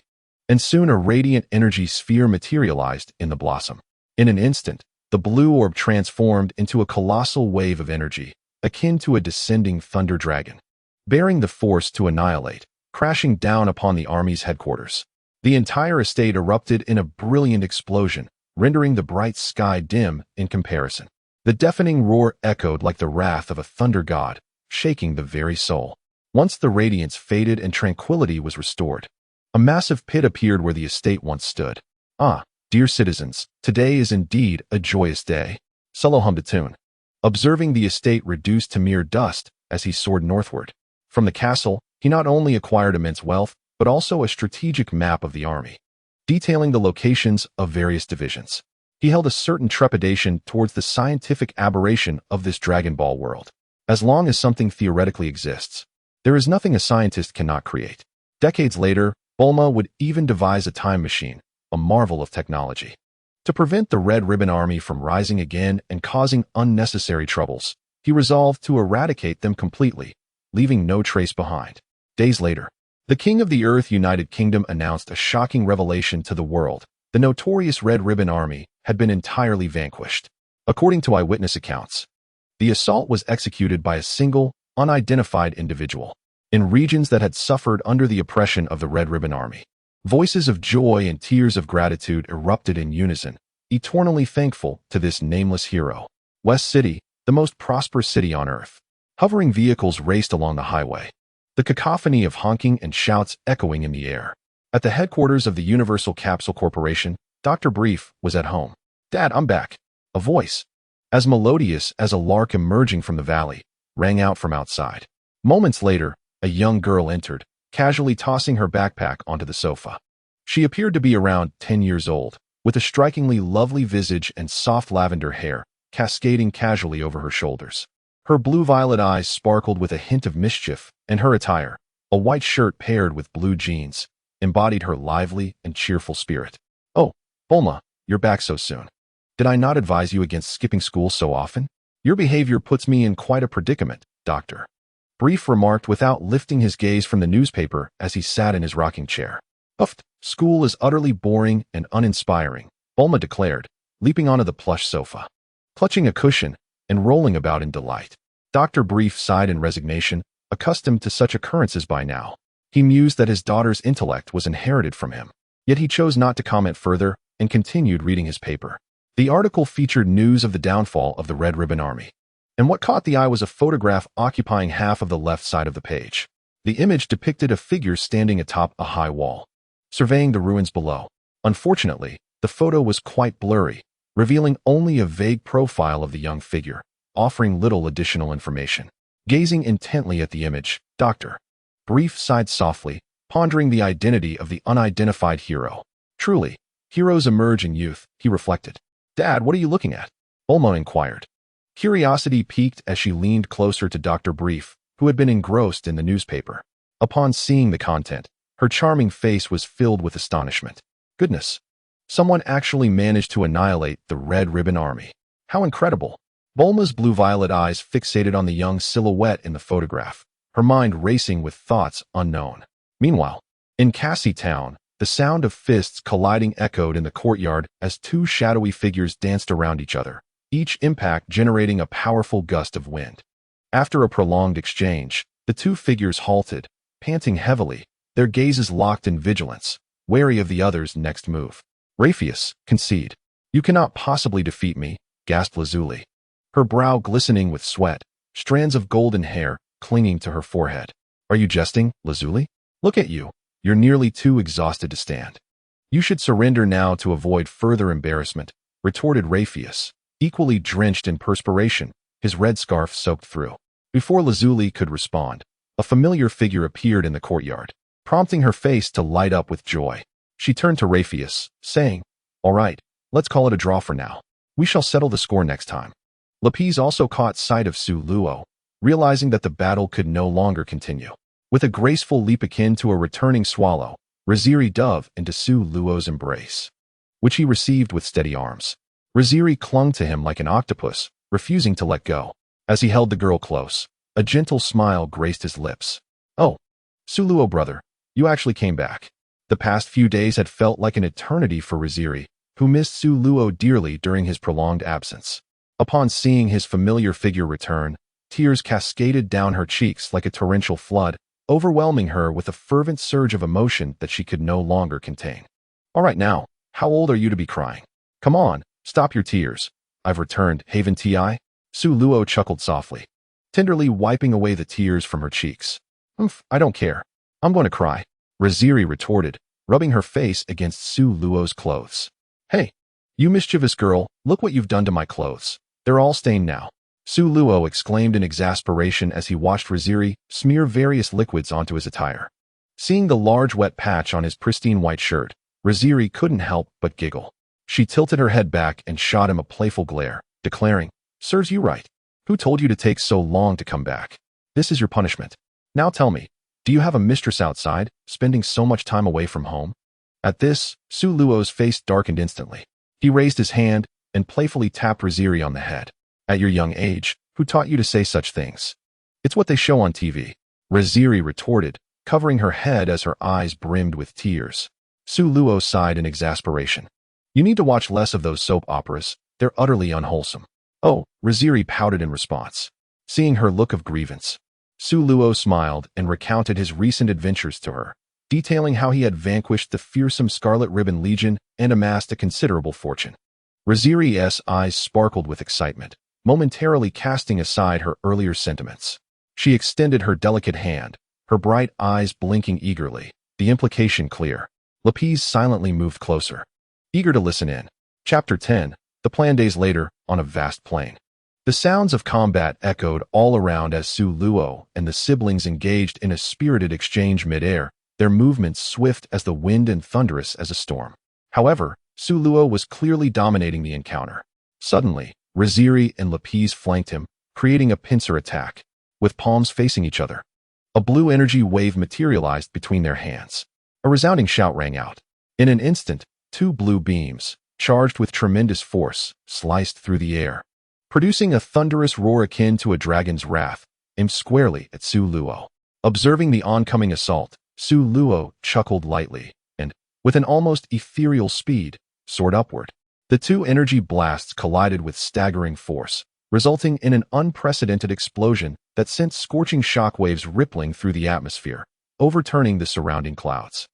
and soon a radiant energy sphere materialized in the blossom. In an instant, the blue orb transformed into a colossal wave of energy, akin to a descending thunder dragon, bearing the force to annihilate, crashing down upon the army's headquarters. The entire estate erupted in a brilliant explosion, rendering the bright sky dim in comparison. The deafening roar echoed like the wrath of a thunder god, shaking the very soul. Once the radiance faded and tranquility was restored, a massive pit appeared where the estate once stood. Ah, dear citizens, today is indeed a joyous day. Solo hummed a tune, observing the estate reduced to mere dust as he soared northward. From the castle, he not only acquired immense wealth, but also a strategic map of the army, detailing the locations of various divisions. He held a certain trepidation towards the scientific aberration of this Dragon Ball world. As long as something theoretically exists, there is nothing a scientist cannot create. Decades later, Bulma would even devise a time machine, a marvel of technology. To prevent the Red Ribbon Army from rising again and causing unnecessary troubles, he resolved to eradicate them completely, leaving no trace behind. Days later, the King of the Earth United Kingdom announced a shocking revelation to the world. The notorious Red Ribbon Army had been entirely vanquished. According to eyewitness accounts, the assault was executed by a single, unidentified individual in regions that had suffered under the oppression of the Red Ribbon Army. Voices of joy and tears of gratitude erupted in unison, eternally thankful to this nameless hero. West City, the most prosperous city on Earth. Hovering vehicles raced along the highway, the cacophony of honking and shouts echoing in the air. At the headquarters of the Universal Capsule Corporation, Dr. Brief was at home. "Dad, I'm back." A voice, as melodious as a lark emerging from the valley, rang out from outside. Moments later, a young girl entered, casually tossing her backpack onto the sofa. She appeared to be around 10 years old, with a strikingly lovely visage and soft lavender hair cascading casually over her shoulders. Her blue-violet eyes sparkled with a hint of mischief, and her attire, a white shirt paired with blue jeans, embodied her lively and cheerful spirit. "Oh, Bulma, you're back so soon. Did I not advise you against skipping school so often? Your behavior puts me in quite a predicament, Doctor." Brief remarked without lifting his gaze from the newspaper as he sat in his rocking chair. "Uffed, school is utterly boring and uninspiring," Bulma declared, leaping onto the plush sofa, clutching a cushion and rolling about in delight. Dr. Brief sighed in resignation, accustomed to such occurrences by now. He mused that his daughter's intellect was inherited from him. Yet he chose not to comment further and continued reading his paper. The article featured news of the downfall of the Red Ribbon Army, and what caught the eye was a photograph occupying half of the left side of the page. The image depicted a figure standing atop a high wall, surveying the ruins below. Unfortunately, the photo was quite blurry, revealing only a vague profile of the young figure, offering little additional information. Gazing intently at the image, Dr. Brief sighed softly, pondering the identity of the unidentified hero. Truly, heroes emerge in youth, he reflected. "Dad, what are you looking at?" Bulma inquired. Curiosity piqued as she leaned closer to Dr. Brief, who had been engrossed in the newspaper. Upon seeing the content, her charming face was filled with astonishment. Goodness! Someone actually managed to annihilate the Red Ribbon Army. How incredible! Bulma's blue-violet eyes fixated on the young silhouette in the photograph, her mind racing with thoughts unknown. Meanwhile, in Cassie Town, the sound of fists colliding echoed in the courtyard as two shadowy figures danced around each other, each impact generating a powerful gust of wind. After a prolonged exchange, the two figures halted, panting heavily, their gazes locked in vigilance, wary of the other's next move. "Rapheus, concede. You cannot possibly defeat me," gasped Lazuli, her brow glistening with sweat, strands of golden hair clinging to her forehead. "Are you jesting, Lazuli? Look at you. You're nearly too exhausted to stand." "You should surrender now to avoid further embarrassment," retorted Rapheus, equally drenched in perspiration, his red scarf soaked through. Before Lazuli could respond, a familiar figure appeared in the courtyard, prompting her face to light up with joy. She turned to Rapheus, saying, "All right, let's call it a draw for now. We shall settle the score next time." Lapis also caught sight of Su Luo, realizing that the battle could no longer continue. With a graceful leap akin to a returning swallow, Raziri dove into Su Luo's embrace, which he received with steady arms. Raziri clung to him like an octopus, refusing to let go. As he held the girl close, a gentle smile graced his lips. "Oh, Suluo brother, you actually came back." The past few days had felt like an eternity for Riziri, who missed Suluo dearly during his prolonged absence. Upon seeing his familiar figure return, tears cascaded down her cheeks like a torrential flood, overwhelming her with a fervent surge of emotion that she could no longer contain. "All right now, how old are you to be crying? Come on, stop your tears. I've returned, Haven Ti." Suluo chuckled softly, tenderly wiping away the tears from her cheeks. I don't care. I'm going to cry," Riziri retorted, rubbing her face against Suluo's clothes. "Hey, you mischievous girl, look what you've done to my clothes. They're all stained now." Suluo exclaimed in exasperation as he watched Riziri smear various liquids onto his attire. Seeing the large wet patch on his pristine white shirt, Riziri couldn't help but giggle. She tilted her head back and shot him a playful glare, declaring, "Serves you right. Who told you to take so long to come back? This is your punishment. Now tell me, do you have a mistress outside, spending so much time away from home?" At this, Suluo's face darkened instantly. He raised his hand and playfully tapped Riziri on the head. "At your young age, who taught you to say such things? It's what they show on TV." Riziri retorted, covering her head as her eyes brimmed with tears. Suluo sighed in exasperation. "You need to watch less of those soap operas. They're utterly unwholesome." "Oh," Riziri pouted in response. Seeing her look of grievance, Suluo smiled and recounted his recent adventures to her, detailing how he had vanquished the fearsome Scarlet Ribbon Legion and amassed a considerable fortune. Riziri's eyes sparkled with excitement, momentarily casting aside her earlier sentiments. She extended her delicate hand, her bright eyes blinking eagerly, the implication clear. Lapis silently moved closer, eager to listen in. Chapter 10, The Plan. Days later, on a vast plain. The sounds of combat echoed all around as Suluo and the siblings engaged in a spirited exchange mid-air, their movements swift as the wind and thunderous as a storm. However, Suluo was clearly dominating the encounter. Suddenly, Riziri and Lapis flanked him, creating a pincer attack. With palms facing each other, a blue energy wave materialized between their hands. A resounding shout rang out. In an instant, two blue beams, charged with tremendous force, sliced through the air, producing a thunderous roar akin to a dragon's wrath, aimed squarely at Suluo. Observing the oncoming assault, Suluo chuckled lightly and, with an almost ethereal speed, soared upward. The two energy blasts collided with staggering force, resulting in an unprecedented explosion that sent scorching shockwaves rippling through the atmosphere, overturning the surrounding clouds.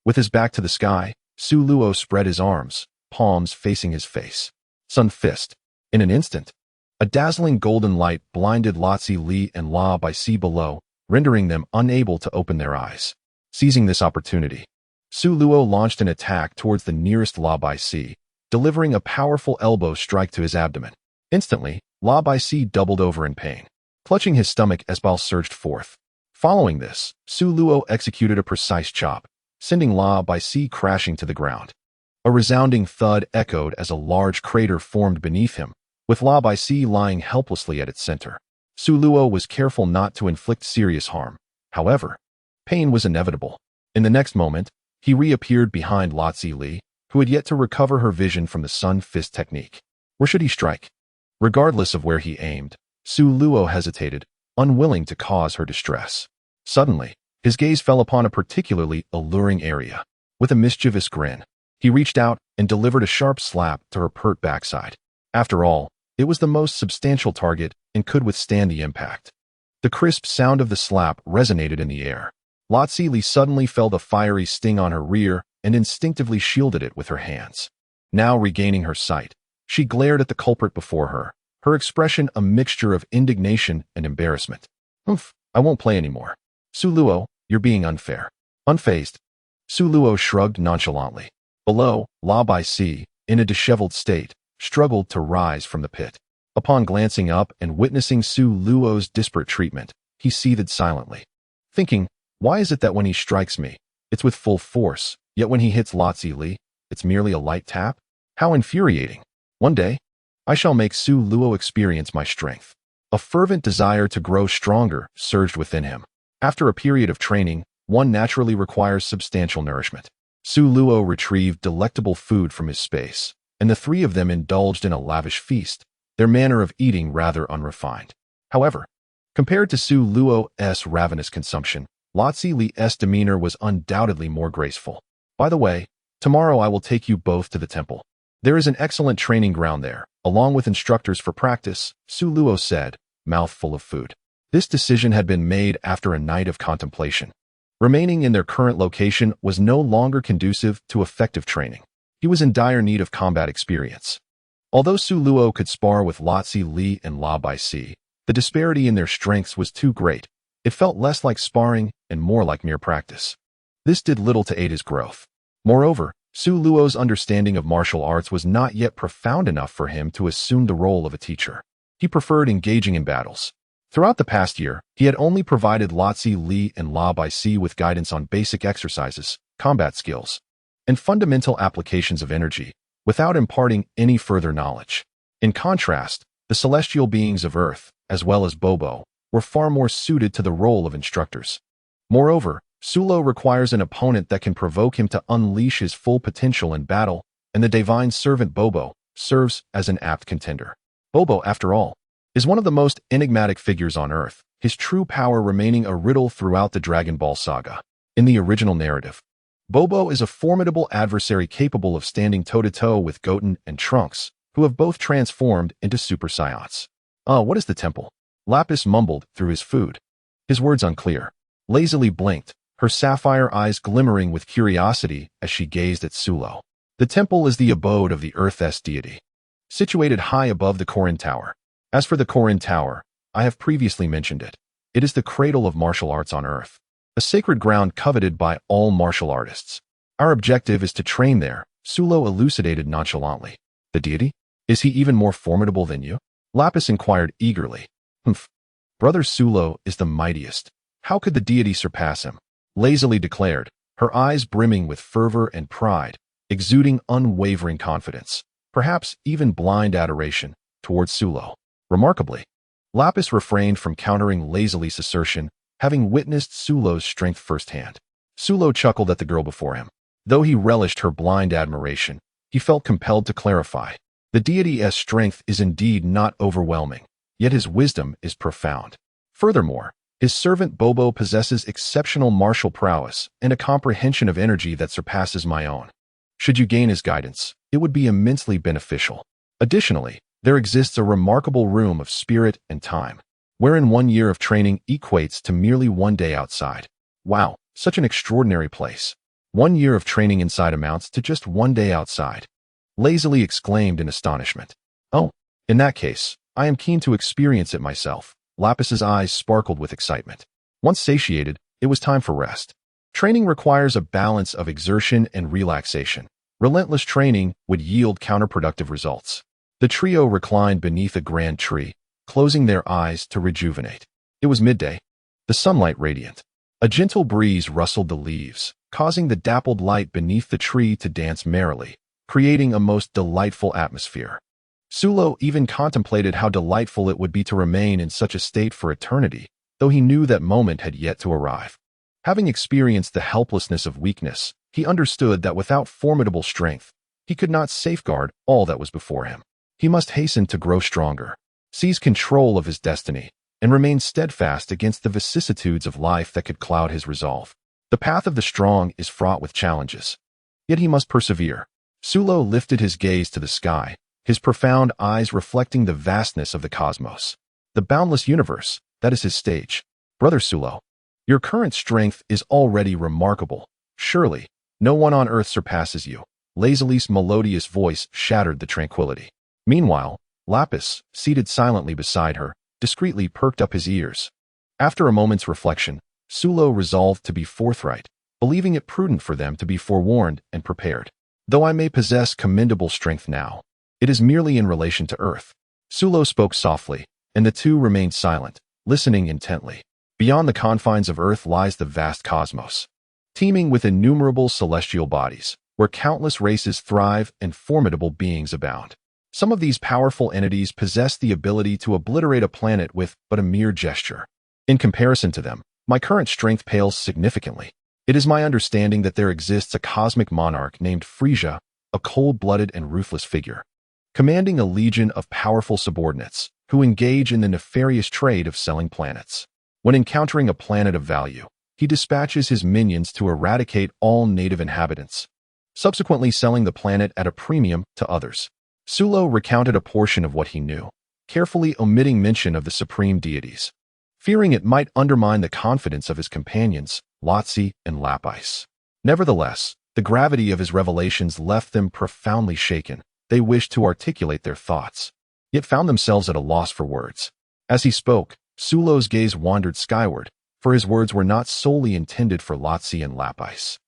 With his back to the sky, Suluo spread his arms, palms facing his face. Sun Fist. In an instant, a dazzling golden light blinded Lotzi Li and La Bai Si below, rendering them unable to open their eyes. Seizing this opportunity, Suluo launched an attack towards the nearest La Bai Si, delivering a powerful elbow strike to his abdomen. Instantly, La Bai Si doubled over in pain, clutching his stomach as bile surged forth. Following this, Suluo executed a precise chop, sending La Bai Si crashing to the ground. A resounding thud echoed as a large crater formed beneath him, with La Bai Si lying helplessly at its center. Suluo was careful not to inflict serious harm. However, pain was inevitable. In the next moment, he reappeared behind Lotzi Li, who had yet to recover her vision from the Sun Fist technique. Where should he strike? Regardless of where he aimed, Suluo hesitated, unwilling to cause her distress. Suddenly, his gaze fell upon a particularly alluring area. With a mischievous grin, he reached out and delivered a sharp slap to her pert backside. After all, it was the most substantial target and could withstand the impact. The crisp sound of the slap resonated in the air. Lotzi Li suddenly felt a fiery sting on her rear and instinctively shielded it with her hands. Now regaining her sight, she glared at the culprit before her, her expression a mixture of indignation and embarrassment. I won't play anymore. Suluo, you're being unfair." Unfazed, Suluo shrugged nonchalantly. Below, La Bai Si, in a disheveled state, struggled to rise from the pit. Upon glancing up and witnessing Suluo's disparate treatment, he seethed silently, thinking, why is it that when he strikes me, it's with full force, yet when he hits Lotzi Li, it's merely a light tap? How infuriating. One day, I shall make Suluo experience my strength. A fervent desire to grow stronger surged within him. After a period of training, one naturally requires substantial nourishment. Suluo retrieved delectable food from his space, and the three of them indulged in a lavish feast, their manner of eating rather unrefined. However, compared to Su Luo's ravenous consumption, Lotzi Li's demeanor was undoubtedly more graceful. By the way, tomorrow I will take you both to the temple. There is an excellent training ground there, along with instructors for practice, Su Luo said, mouth full of food. This decision had been made after a night of contemplation. Remaining in their current location was no longer conducive to effective training. He was in dire need of combat experience. Although Su Luo could spar with Lotzi Li and La Bai Si, the disparity in their strengths was too great. It felt less like sparring and more like mere practice. This did little to aid his growth. Moreover, Su Luo's understanding of martial arts was not yet profound enough for him to assume the role of a teacher. He preferred engaging in battles. Throughout the past year, he had only provided Lotzi Li and La Bai Si with guidance on basic exercises, combat skills, and fundamental applications of energy, without imparting any further knowledge. In contrast, the celestial beings of Earth, as well as Bobo, were far more suited to the role of instructors. Moreover, Su Luo requires an opponent that can provoke him to unleash his full potential in battle, and the divine servant Bobo serves as an apt contender. Bobo, after all, is one of the most enigmatic figures on Earth, his true power remaining a riddle throughout the Dragon Ball saga. In the original narrative, Bobo is a formidable adversary capable of standing toe-to-toe with Goten and Trunks, who have both transformed into Super Saiyans. What is the temple? Lapis mumbled through his food. His words unclear. Lazily blinked, her sapphire eyes glimmering with curiosity as she gazed at Su Luo. The temple is the abode of the Earth's deity, situated high above the Korin Tower. As for the Korin Tower, I have previously mentioned it. It is the cradle of martial arts on Earth, a sacred ground coveted by all martial artists. Our objective is to train there, Su Luo elucidated nonchalantly. The deity? Is he even more formidable than you? Lapis inquired eagerly. Humph. Brother Su Luo is the mightiest. How could the deity surpass him? Lazily declared, her eyes brimming with fervor and pride, exuding unwavering confidence, perhaps even blind adoration, towards Su Luo. Remarkably, Lapis refrained from countering Lazily's assertion, having witnessed Su Luo's strength firsthand. Su Luo chuckled at the girl before him. Though he relished her blind admiration, he felt compelled to clarify. The deity's strength is indeed not overwhelming, yet his wisdom is profound. Furthermore, his servant Bobo possesses exceptional martial prowess and a comprehension of energy that surpasses my own. Should you gain his guidance, it would be immensely beneficial. Additionally, there exists a remarkable room of spirit and time, wherein 1 year of training equates to merely 1 day outside. Wow, such an extraordinary place. 1 year of training inside amounts to just 1 day outside. Lazily exclaimed in astonishment. Oh, in that case, I am keen to experience it myself. Lapis's eyes sparkled with excitement. Once satiated, it was time for rest. Training requires a balance of exertion and relaxation. Relentless training would yield counterproductive results. The trio reclined beneath a grand tree, closing their eyes to rejuvenate. It was midday, the sunlight radiant. A gentle breeze rustled the leaves, causing the dappled light beneath the tree to dance merrily, creating a most delightful atmosphere. Su Luo even contemplated how delightful it would be to remain in such a state for eternity, though he knew that moment had yet to arrive. Having experienced the helplessness of weakness, he understood that without formidable strength, he could not safeguard all that was before him. He must hasten to grow stronger, seize control of his destiny, and remain steadfast against the vicissitudes of life that could cloud his resolve. The path of the strong is fraught with challenges, yet he must persevere. Su Luo lifted his gaze to the sky, his profound eyes reflecting the vastness of the cosmos. The boundless universe, that is his stage. Brother Su Luo, your current strength is already remarkable. Surely, no one on earth surpasses you. Lazily's melodious voice shattered the tranquility. Meanwhile, Lapis, seated silently beside her, discreetly perked up his ears. After a moment's reflection, Su Luo resolved to be forthright, believing it prudent for them to be forewarned and prepared. Though I may possess commendable strength now, it is merely in relation to Earth. Su Luo spoke softly, and the two remained silent, listening intently. Beyond the confines of Earth lies the vast cosmos, teeming with innumerable celestial bodies, where countless races thrive and formidable beings abound. Some of these powerful entities possess the ability to obliterate a planet with but a mere gesture. In comparison to them, my current strength pales significantly. It is my understanding that there exists a cosmic monarch named Frisia, a cold-blooded and ruthless figure, commanding a legion of powerful subordinates, who engage in the nefarious trade of selling planets. When encountering a planet of value, he dispatches his minions to eradicate all native inhabitants, subsequently selling the planet at a premium to others. Sulo recounted a portion of what he knew, carefully omitting mention of the supreme deities, fearing it might undermine the confidence of his companions, Lotzi and Lapis. Nevertheless, the gravity of his revelations left them profoundly shaken. They wished to articulate their thoughts, yet found themselves at a loss for words. As he spoke, Sulo's gaze wandered skyward, for his words were not solely intended for Lotzi and Lapis,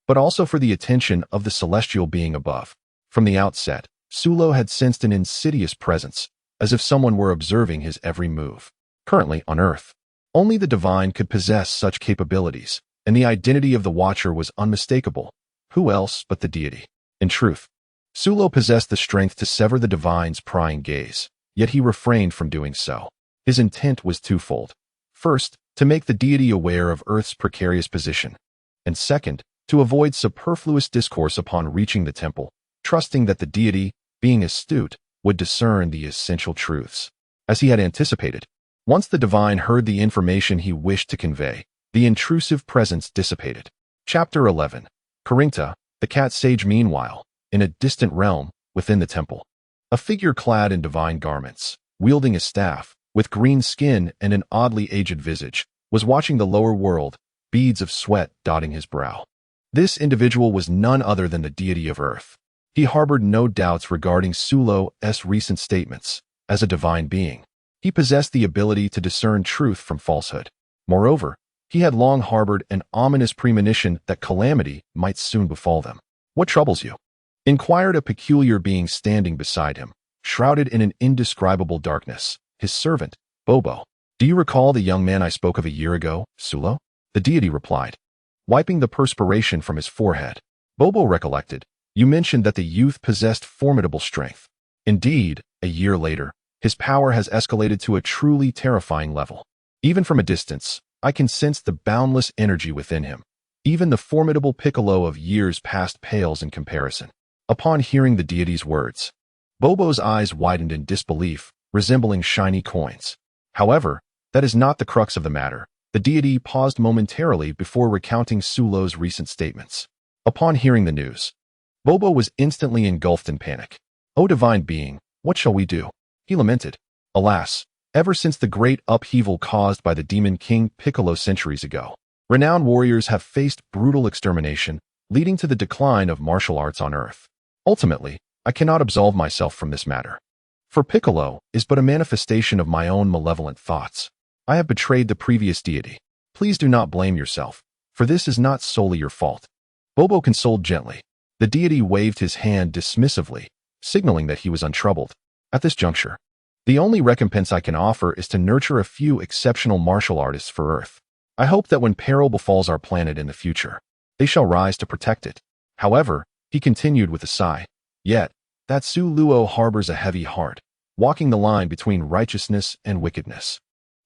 but also for the attention of the celestial being above. From the outset, Sulo had sensed an insidious presence, as if someone were observing his every move. Currently, on Earth, only the divine could possess such capabilities, and the identity of the Watcher was unmistakable. Who else but the deity? In truth, Sulo possessed the strength to sever the divine's prying gaze, yet he refrained from doing so. His intent was twofold. First, to make the deity aware of Earth's precarious position, and second, to avoid superfluous discourse upon reaching the temple, trusting that the deity, being astute, would discern the essential truths. As he had anticipated, once the divine heard the information he wished to convey, the intrusive presence dissipated. Chapter 11. Corinta, the cat sage. Meanwhile, in a distant realm, within the temple, a figure clad in divine garments, wielding a staff, with green skin and an oddly aged visage, was watching the lower world, beads of sweat dotting his brow. This individual was none other than the deity of Earth. He harbored no doubts regarding Sulo's recent statements. As a divine being, he possessed the ability to discern truth from falsehood. Moreover, he had long harbored an ominous premonition that calamity might soon befall them. "What troubles you?" inquired a peculiar being standing beside him, shrouded in an indescribable darkness. His servant, Bobo. "Do you recall the young man I spoke of a year ago, Sulo?" the deity replied, wiping the perspiration from his forehead. Bobo recollected. "You mentioned that the youth possessed formidable strength. Indeed, a year later, his power has escalated to a truly terrifying level. Even from a distance, I can sense the boundless energy within him. Even the formidable Piccolo of years past pales in comparison." Upon hearing the deity's words, Bobo's eyes widened in disbelief, resembling shiny coins. However, that is not the crux of the matter. The deity paused momentarily before recounting Sulo's recent statements. Upon hearing the news, Bobo was instantly engulfed in panic. "O divine being, what shall we do?" he lamented. "Alas, ever since the great upheaval caused by the Demon King Piccolo centuries ago, renowned warriors have faced brutal extermination, leading to the decline of martial arts on Earth. Ultimately, I cannot absolve myself from this matter. For Piccolo is but a manifestation of my own malevolent thoughts. I have betrayed the previous deity. Please do not blame yourself, for this is not solely your fault." Bobo consoled gently. The deity waved his hand dismissively, signaling that he was untroubled. "At this juncture, the only recompense I can offer is to nurture a few exceptional martial artists for Earth. I hope that when peril befalls our planet in the future, they shall rise to protect it. However," he continued with a sigh, "yet, that Sulo harbors a heavy heart, walking the line between righteousness and wickedness.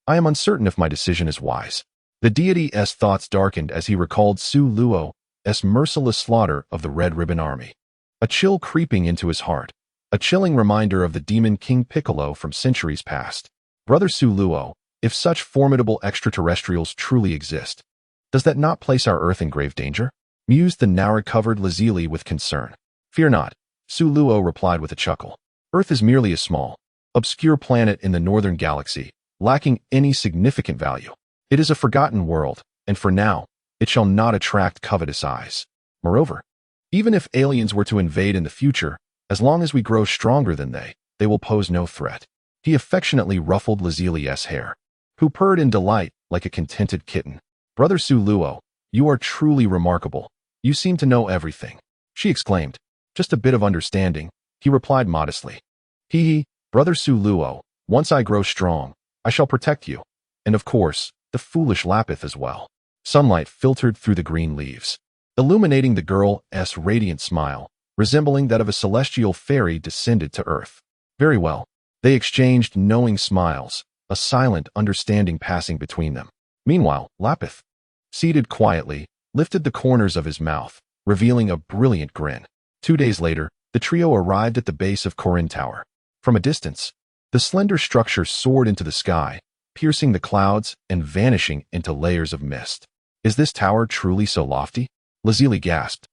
I am uncertain if my decision is wise." The deity's thoughts darkened as he recalled Sulo's merciless slaughter of the Red Ribbon Army. A chill creeping into his heart, a chilling reminder of the Demon King Piccolo from centuries past. "Brother Sulo, if such formidable extraterrestrials truly exist, does that not place our Earth in grave danger?" mused the now-recovered Lazili with concern. "Fear not," Sulo replied with a chuckle. "Earth is merely a small, obscure planet in the northern galaxy, lacking any significant value. It is a forgotten world, and for now, it shall not attract covetous eyes. Moreover, even if aliens were to invade in the future, as long as we grow stronger than they will pose no threat." He affectionately ruffled Lazili's hair, who purred in delight like a contented kitten. "Brother Sulo, you are truly remarkable. You seem to know everything," she exclaimed. "Just a bit of understanding," he replied modestly. "Hee, Brother Sulo, once I grow strong, I shall protect you, and of course, the foolish Lapith as well." Sunlight filtered through the green leaves, illuminating the girl's radiant smile, resembling that of a celestial fairy descended to Earth. "Very well." They exchanged knowing smiles, a silent understanding passing between them. Meanwhile, Lapith, seated quietly, lifted the corners of his mouth, revealing a brilliant grin. 2 days later, the trio arrived at the base of Corin Tower. From a distance, The slender structure soared into the sky, piercing the clouds and vanishing into layers of mist. Is this tower truly so lofty? Lazuli gasped,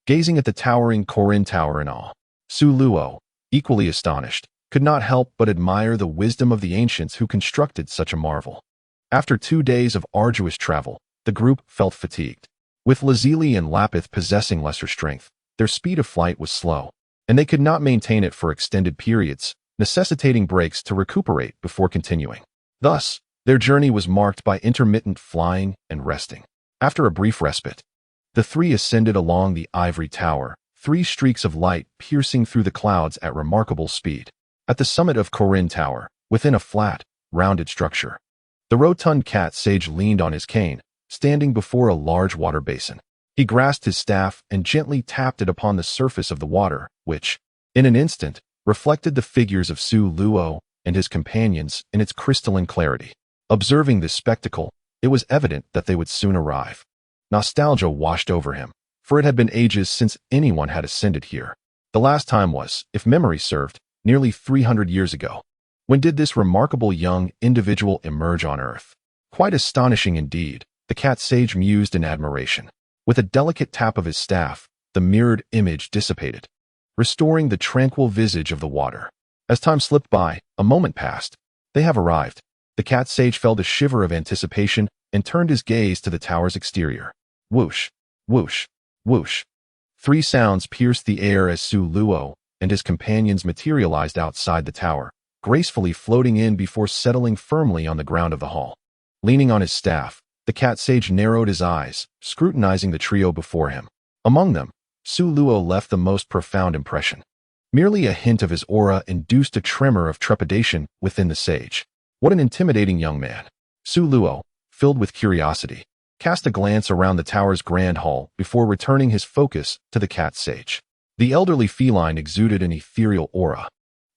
gazing at the towering Corin Tower in awe. Su Luo, equally astonished, could not help but admire the wisdom of the ancients who constructed such a marvel. After 2 days of arduous travel, the group felt fatigued. With Lazuli and Lapith possessing lesser strength, their speed of flight was slow, and they could not maintain it for extended periods, necessitating breaks to recuperate before continuing. Thus, their journey was marked by intermittent flying and resting. After a brief respite, the three ascended along the ivory tower, 3 streaks of light piercing through the clouds at remarkable speed. At the summit of Corin Tower, within a flat, rounded structure, the rotund cat sage leaned on his cane, standing before a large water basin. He grasped his staff and gently tapped it upon the surface of the water, which, in an instant, reflected the figures of Su Luo and his companions in its crystalline clarity. Observing this spectacle, it was evident that they would soon arrive. Nostalgia washed over him, for it had been ages since anyone had ascended here. The last time was, if memory served, nearly 300 years ago. When did this remarkable young individual emerge on Earth? Quite astonishing indeed, the cat sage mused in admiration. With a delicate tap of his staff, the mirrored image dissipated, restoring the tranquil visage of the water. As time slipped by, a moment passed. They have arrived. The cat sage felt a shiver of anticipation and turned his gaze to the tower's exterior. Whoosh, whoosh, whoosh. 3 sounds pierced the air as Su Luo and his companions materialized outside the tower, gracefully floating in before settling firmly on the ground of the hall. Leaning on his staff, the cat sage narrowed his eyes, scrutinizing the trio before him. Among them, Su Luo left the most profound impression. Merely a hint of his aura induced a tremor of trepidation within the sage. What an intimidating young man. Su Luo, filled with curiosity, cast a glance around the tower's grand hall before returning his focus to the cat sage. The elderly feline exuded an ethereal aura,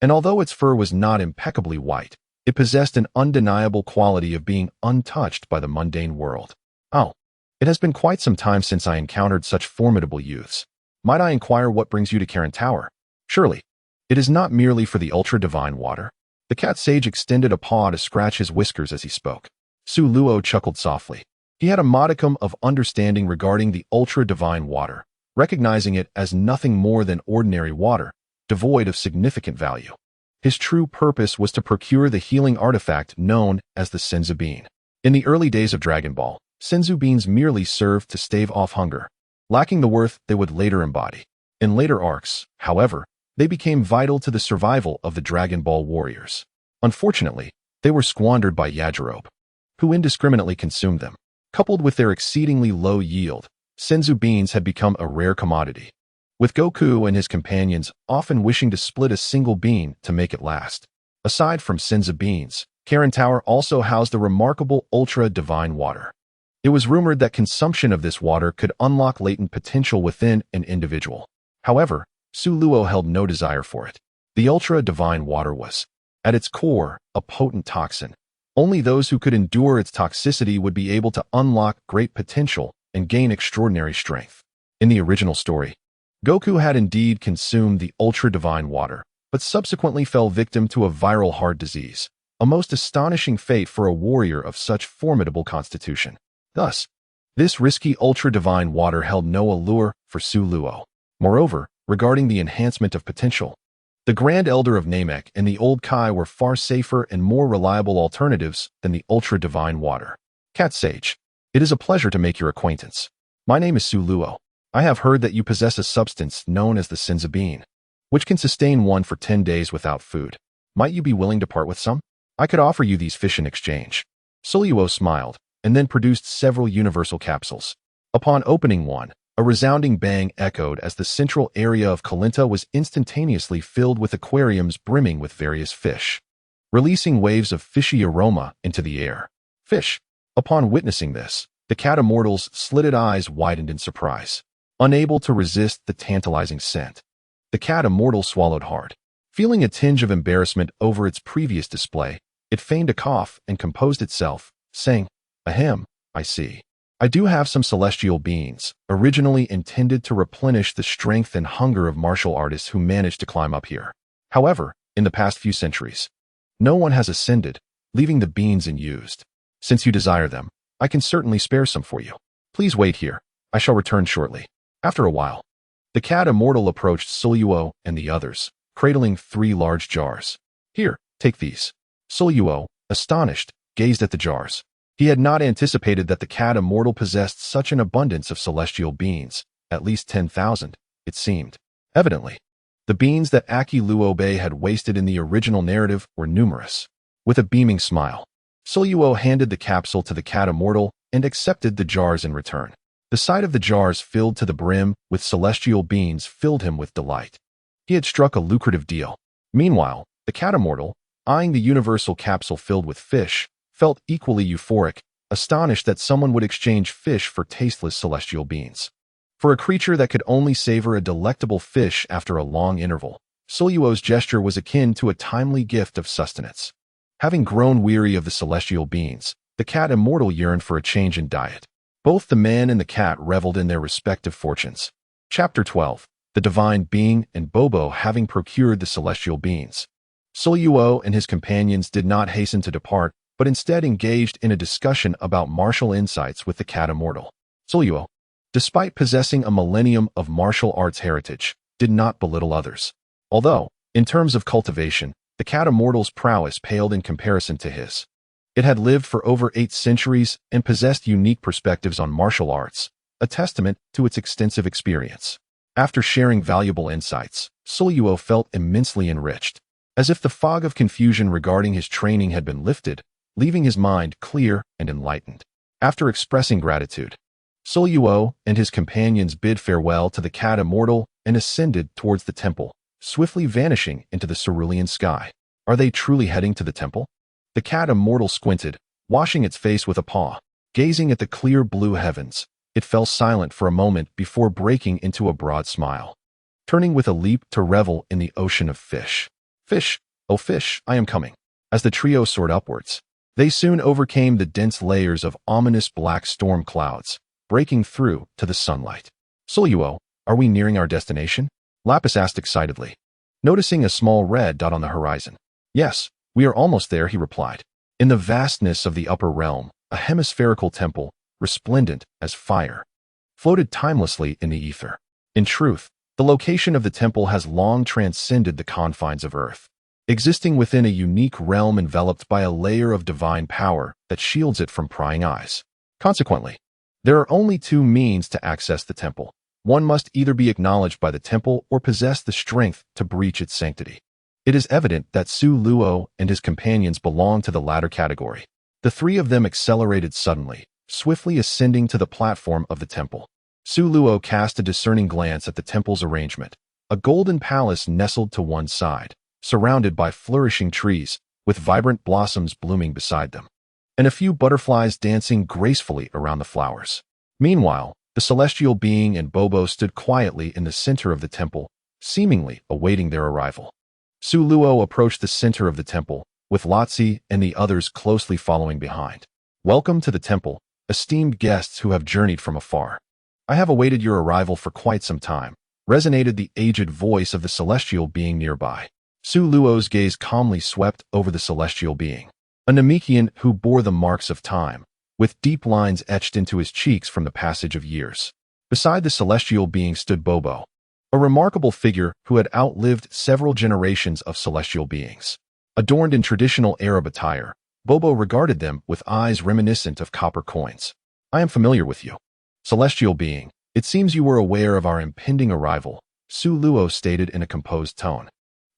and although its fur was not impeccably white, it possessed an undeniable quality of being untouched by the mundane world. Oh, it has been quite some time since I encountered such formidable youths. Might I inquire what brings you to Corin Tower? Surely, it is not merely for the ultra-divine water. The cat sage extended a paw to scratch his whiskers as he spoke. Su Luo chuckled softly. He had a modicum of understanding regarding the ultra-divine water, recognizing it as nothing more than ordinary water, devoid of significant value. His true purpose was to procure the healing artifact known as the Senzu Bean. In the early days of Dragon Ball, Senzu Beans merely served to stave off hunger, lacking the worth they would later embody. In later arcs, however, they became vital to the survival of the Dragon Ball warriors. Unfortunately, they were squandered by Yajirobe, who indiscriminately consumed them. Coupled with their exceedingly low yield, Senzu Beans had become a rare commodity, with Goku and his companions often wishing to split a single bean to make it last. Aside from Senzu Beans, Corin Tower also housed the remarkable ultra-divine water. It was rumored that consumption of this water could unlock latent potential within an individual. However, Su Luo held no desire for it. The ultra-divine water was, at its core, a potent toxin. Only those who could endure its toxicity would be able to unlock great potential and gain extraordinary strength. In the original story, Goku had indeed consumed the ultra-divine water, but subsequently fell victim to a viral heart disease, a most astonishing fate for a warrior of such formidable constitution. Thus, this risky ultra-divine water held no allure for Su Luo. Moreover, regarding the enhancement of potential, the Grand Elder of Namek and the Old Kai were far safer and more reliable alternatives than the ultra-divine water. Cat Sage, it is a pleasure to make your acquaintance. My name is Su Luo. I have heard that you possess a substance known as the Senzu Bean, which can sustain one for 10 days without food. Might you be willing to part with some? I could offer you these fish in exchange. Su Luo smiled, and then produced several universal capsules. Upon opening one, a resounding bang echoed as the central area of Kalinta was instantaneously filled with aquariums brimming with various fish, releasing waves of fishy aroma into the air. Fish. Upon witnessing this, the cat immortal's slitted eyes widened in surprise. Unable to resist the tantalizing scent, the cat immortal swallowed hard. Feeling a tinge of embarrassment over its previous display, it feigned a cough and composed itself, saying, "Ahem, I see. I do have some celestial beings, originally intended to replenish the strength and hunger of martial artists who managed to climb up here. However, in the past few centuries, No one has ascended, leaving the beans unused. Since you desire them, I can certainly spare some for you. Please wait here. I shall return shortly. After a while, the cat immortal approached Suluo and the others, cradling 3 large jars. Here, take these. Suluo, astonished, gazed at the jars. He had not anticipated that the cat immortal possessed such an abundance of celestial beans, at least 10,000, it seemed. Evidently, the beans that Aki Luo Bei had wasted in the original narrative were numerous. With a beaming smile, Suluo handed the capsule to the cat immortal and accepted the jars in return. The sight of the jars filled to the brim with celestial beans filled him with delight. He had struck a lucrative deal. Meanwhile, the cat immortal, eyeing the universal capsule filled with fish, felt equally euphoric, astonished that someone would exchange fish for tasteless celestial beans. For a creature that could only savor a delectable fish after a long interval, Suluo's gesture was akin to a timely gift of sustenance. Having grown weary of the celestial beans, the cat immortal yearned for a change in diet. Both the man and the cat reveled in their respective fortunes. Chapter 12. The Divine Being and Bobo having procured the celestial beans. Suluo and his companions did not hasten to depart, but instead engaged in a discussion about martial insights with the cat immortal. Suluo, despite possessing a millennium of martial arts heritage, did not belittle others. Although, in terms of cultivation, the cat immortal's prowess paled in comparison to his. It had lived for over 8 centuries and possessed unique perspectives on martial arts, a testament to its extensive experience. After sharing valuable insights, Suluo felt immensely enriched, as if the fog of confusion regarding his training had been lifted, leaving his mind clear and enlightened. After expressing gratitude, Suluo and his companions bid farewell to the cat immortal and ascended towards the temple, swiftly vanishing into the cerulean sky. Are they truly heading to the temple? The cat immortal squinted, washing its face with a paw. Gazing at the clear blue heavens, it fell silent for a moment before breaking into a broad smile, turning with a leap to revel in the ocean of fish. Fish, oh fish, I am coming. As the trio soared upwards, they soon overcame the dense layers of ominous black storm clouds, breaking through to the sunlight. Suluo, are we nearing our destination? Lapis asked excitedly, noticing a small red dot on the horizon. Yes, we are almost there, he replied. In the vastness of the upper realm, a hemispherical temple, resplendent as fire, floated timelessly in the ether. In truth, the location of the temple has long transcended the confines of Earth, existing within a unique realm enveloped by a layer of divine power that shields it from prying eyes. Consequently, there are only 2 means to access the temple. One must either be acknowledged by the temple or possess the strength to breach its sanctity. It is evident that Suluo and his companions belong to the latter category. The 3 of them accelerated suddenly, swiftly ascending to the platform of the temple. Suluo cast a discerning glance at the temple's arrangement. A golden palace nestled to one side, surrounded by flourishing trees, with vibrant blossoms blooming beside them, and a few butterflies dancing gracefully around the flowers. Meanwhile, the celestial being and Bobo stood quietly in the center of the temple, seemingly awaiting their arrival. Suluo approached the center of the temple, with Lotzi and the others closely following behind. Welcome to the temple, esteemed guests who have journeyed from afar. I have awaited your arrival for quite some time, resonated the aged voice of the celestial being nearby. Suluo's gaze calmly swept over the celestial being, a Namekian who bore the marks of time, with deep lines etched into his cheeks from the passage of years. Beside the celestial being stood Bobo, a remarkable figure who had outlived several generations of celestial beings. Adorned in traditional Arab attire, Bobo regarded them with eyes reminiscent of copper coins. I am familiar with you. Celestial being, it seems you were aware of our impending arrival, Suluo stated in a composed tone.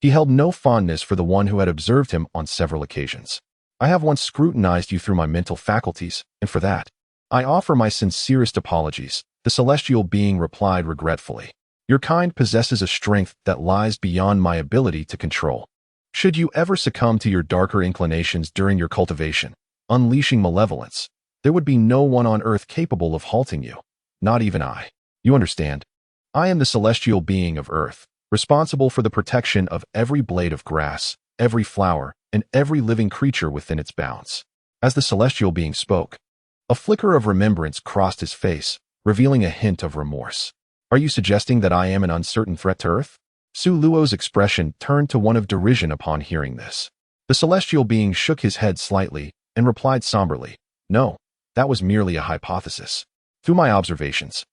He held no fondness for the one who had observed him on several occasions. I have once scrutinized you through my mental faculties, and for that, I offer my sincerest apologies, the celestial being replied regretfully. Your kind possesses a strength that lies beyond my ability to control. Should you ever succumb to your darker inclinations during your cultivation, unleashing malevolence, there would be no one on earth capable of halting you, not even I. You understand? I am the celestial being of Earth, responsible for the protection of every blade of grass, every flower, and every living creature within its bounds. As the celestial being spoke, a flicker of remembrance crossed his face, revealing a hint of remorse. Are you suggesting that I am an uncertain threat to Earth? Suluo's expression turned to one of derision upon hearing this. The celestial being shook his head slightly and replied somberly, "No, that was merely a hypothesis. Through my observations,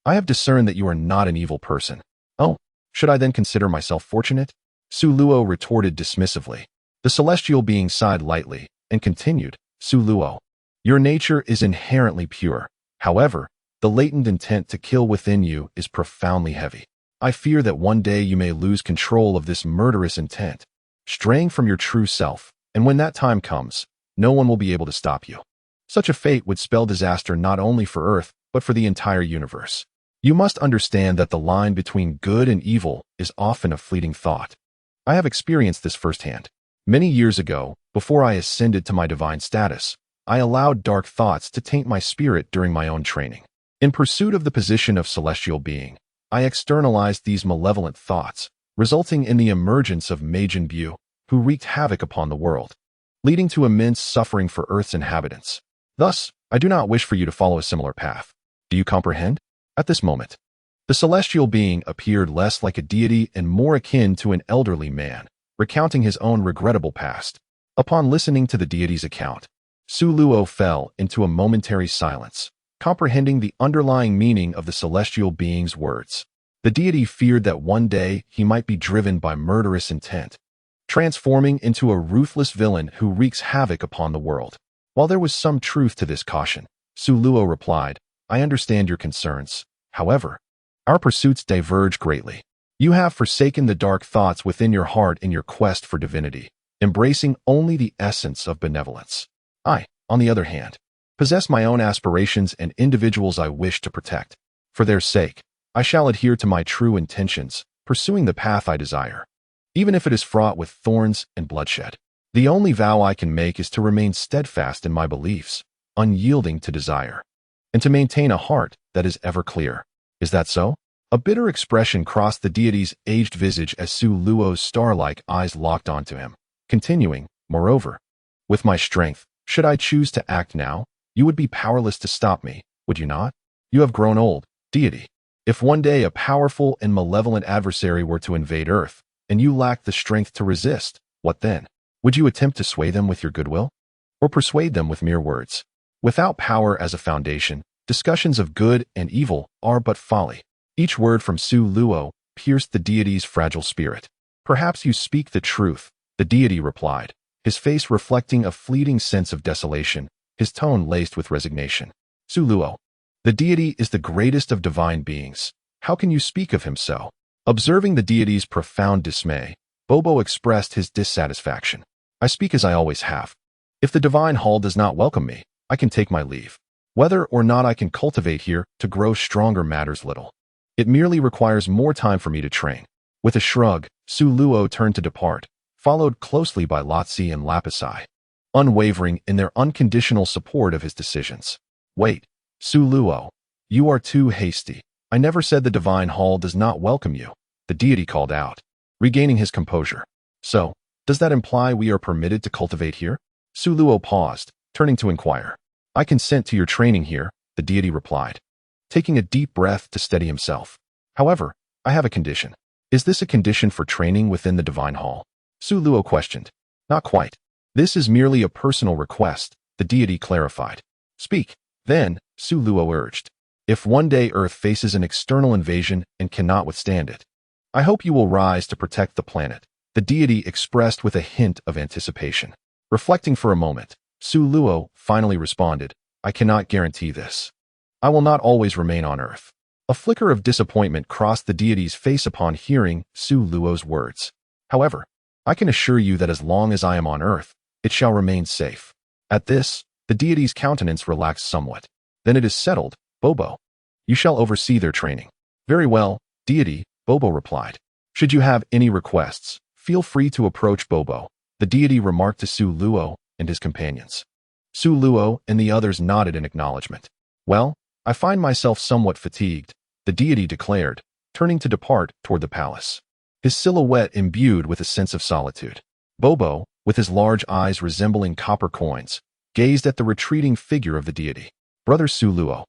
I have discerned that you are not an evil person." "Oh, should I then consider myself fortunate?" Su Luo retorted dismissively. The celestial being sighed lightly and continued, "Su Luo, your nature is inherently pure. However, the latent intent to kill within you is profoundly heavy. I fear that one day you may lose control of this murderous intent, straying from your true self, and when that time comes, no one will be able to stop you. Such a fate would spell disaster not only for Earth, but for the entire universe. You must understand that the line between good and evil is often a fleeting thought. I have experienced this firsthand. Many years ago, before I ascended to my divine status, I allowed dark thoughts to taint my spirit during my own training. In pursuit of the position of celestial being, I externalized these malevolent thoughts, resulting in the emergence of Majin Buu, who wreaked havoc upon the world, leading to immense suffering for Earth's inhabitants. Thus, I do not wish for you to follow a similar path. Do you comprehend? At this moment, the celestial being appeared less like a deity and more akin to an elderly man, recounting his own regrettable past. Upon listening to the deity's account, Su Luo fell into a momentary silence, comprehending the underlying meaning of the celestial being's words. The deity feared that one day he might be driven by murderous intent, transforming into a ruthless villain who wreaks havoc upon the world. While there was some truth to this caution, Su Luo replied, "I understand your concerns. However, our pursuits diverge greatly. You have forsaken the dark thoughts within your heart in your quest for divinity, embracing only the essence of benevolence. I, on the other hand, possess my own aspirations and individuals I wish to protect. For their sake, I shall adhere to my true intentions, pursuing the path I desire, even if it is fraught with thorns and bloodshed. The only vow I can make is to remain steadfast in my beliefs, unyielding to desire, and to maintain a heart that is ever clear. Is that so?" A bitter expression crossed the deity's aged visage as Su Luo's star-like eyes locked onto him, continuing, "Moreover, with my strength, should I choose to act now, you would be powerless to stop me, would you not? You have grown old, deity. If one day a powerful and malevolent adversary were to invade Earth, and you lacked the strength to resist, what then? Would you attempt to sway them with your goodwill? Or persuade them with mere words? Without power as a foundation, discussions of good and evil are but folly." Each word from Su Luo pierced the deity's fragile spirit. "Perhaps you speak the truth," the deity replied, his face reflecting a fleeting sense of desolation, his tone laced with resignation. "Su Luo, the deity is the greatest of divine beings. How can you speak of him so?" Observing the deity's profound dismay, Bobo expressed his dissatisfaction. "I speak as I always have. If the divine hall does not welcome me, I can take my leave. Whether or not I can cultivate here to grow stronger matters little. It merely requires more time for me to train." With a shrug, Su Luo turned to depart, followed closely by Lotzi and Lapisai, unwavering in their unconditional support of his decisions. "Wait, Su Luo, you are too hasty. I never said the divine hall does not welcome you," the deity called out, regaining his composure. "So, does that imply we are permitted to cultivate here?" Su Luo paused, turning to inquire. "I consent to your training here," the deity replied, taking a deep breath to steady himself. "However, I have a condition." "Is this a condition for training within the divine hall?" Su Luo questioned. "Not quite. This is merely a personal request," the deity clarified. "Speak, then," Su Luo urged. "If one day Earth faces an external invasion and cannot withstand it, I hope you will rise to protect the planet," the deity expressed with a hint of anticipation. Reflecting for a moment, Su Luo finally responded, "I cannot guarantee this. I will not always remain on Earth." A flicker of disappointment crossed the deity's face upon hearing Su Luo's words. "However, I can assure you that as long as I am on Earth, it shall remain safe." At this, the deity's countenance relaxed somewhat. "Then it is settled, Bobo. You shall oversee their training." "Very well, deity," Bobo replied. "Should you have any requests, feel free to approach Bobo," the deity remarked to Su Luo and his companions. Su Luo and the others nodded in acknowledgement. "Well, I find myself somewhat fatigued," the deity declared, turning to depart toward the palace, his silhouette imbued with a sense of solitude. Bobo, with his large eyes resembling copper coins, gazed at the retreating figure of the deity. "Brother Su Luo,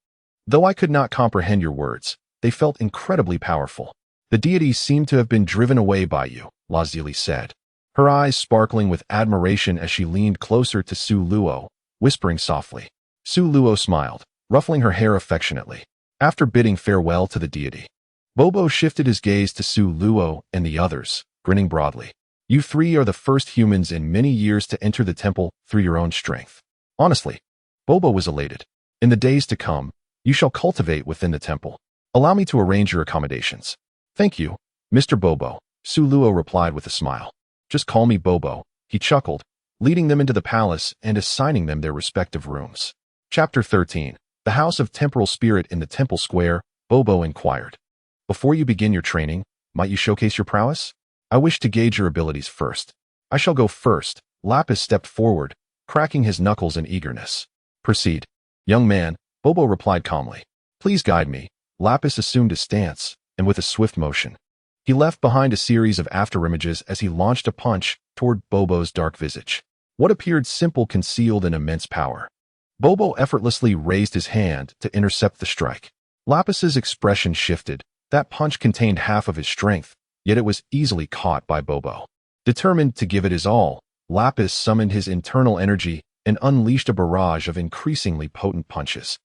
though I could not comprehend your words, they felt incredibly powerful. The deity seemed to have been driven away by you," Lazili said, her eyes sparkling with admiration as she leaned closer to Su Luo, whispering softly. Su Luo smiled, ruffling her hair affectionately. After bidding farewell to the deity, Bobo shifted his gaze to Su Luo and the others, grinning broadly. You three are the first humans in many years to enter the temple through your own strength. Honestly, Bobo was elated. In the days to come, you shall cultivate within the temple. Allow me to arrange your accommodations. Thank you, Mr. Bobo, Su Luo replied with a smile. Just call me Bobo, he chuckled, leading them into the palace and assigning them their respective rooms. Chapter 13. The House of Temporal Spirit in the Temple Square, Bobo inquired. Before you begin your training, might you showcase your prowess? I wish to gauge your abilities first. I shall go first. Lapis stepped forward, cracking his knuckles in eagerness. Proceed. Young man, Bobo replied calmly. Please guide me. Lapis assumed a stance, and with a swift motion, he left behind a series of afterimages as he launched a punch toward Bobo's dark visage. What appeared simple concealed an immense power. Bobo effortlessly raised his hand to intercept the strike. Lapis's expression shifted. That punch contained half of his strength, yet it was easily caught by Bobo. Determined to give it his all, Lapis summoned his internal energy and unleashed a barrage of increasingly potent punches.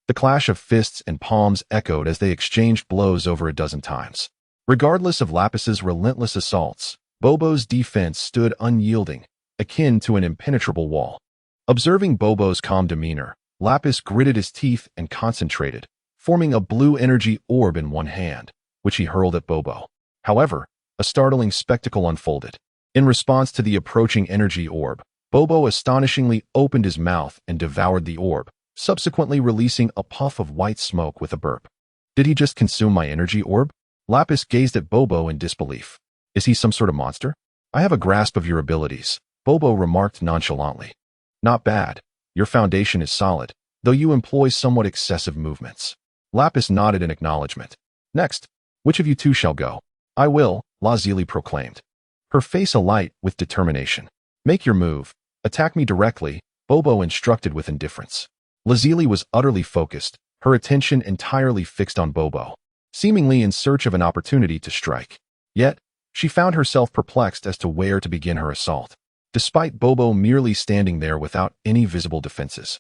The clash of fists and palms echoed as they exchanged blows over a dozen times. Regardless of Lapis's relentless assaults, Bobo's defense stood unyielding, akin to an impenetrable wall. Observing Bobo's calm demeanor, Lapis gritted his teeth and concentrated, forming a blue energy orb in one hand, which he hurled at Bobo. However, a startling spectacle unfolded. In response to the approaching energy orb, Bobo astonishingly opened his mouth and devoured the orb, subsequently releasing a puff of white smoke with a burp. Did he just consume my energy orb? Lapis gazed at Bobo in disbelief. Is he some sort of monster? I have a grasp of your abilities, Bobo remarked nonchalantly. Not bad. Your foundation is solid, though you employ somewhat excessive movements. Lapis nodded in acknowledgement. Next, which of you two shall go? I will, Lazili proclaimed, her face alight with determination. Make your move. Attack me directly, Bobo instructed with indifference. Lazili was utterly focused, her attention entirely fixed on Bobo, seemingly in search of an opportunity to strike. Yet, she found herself perplexed as to where to begin her assault. Despite Bobo merely standing there without any visible defenses,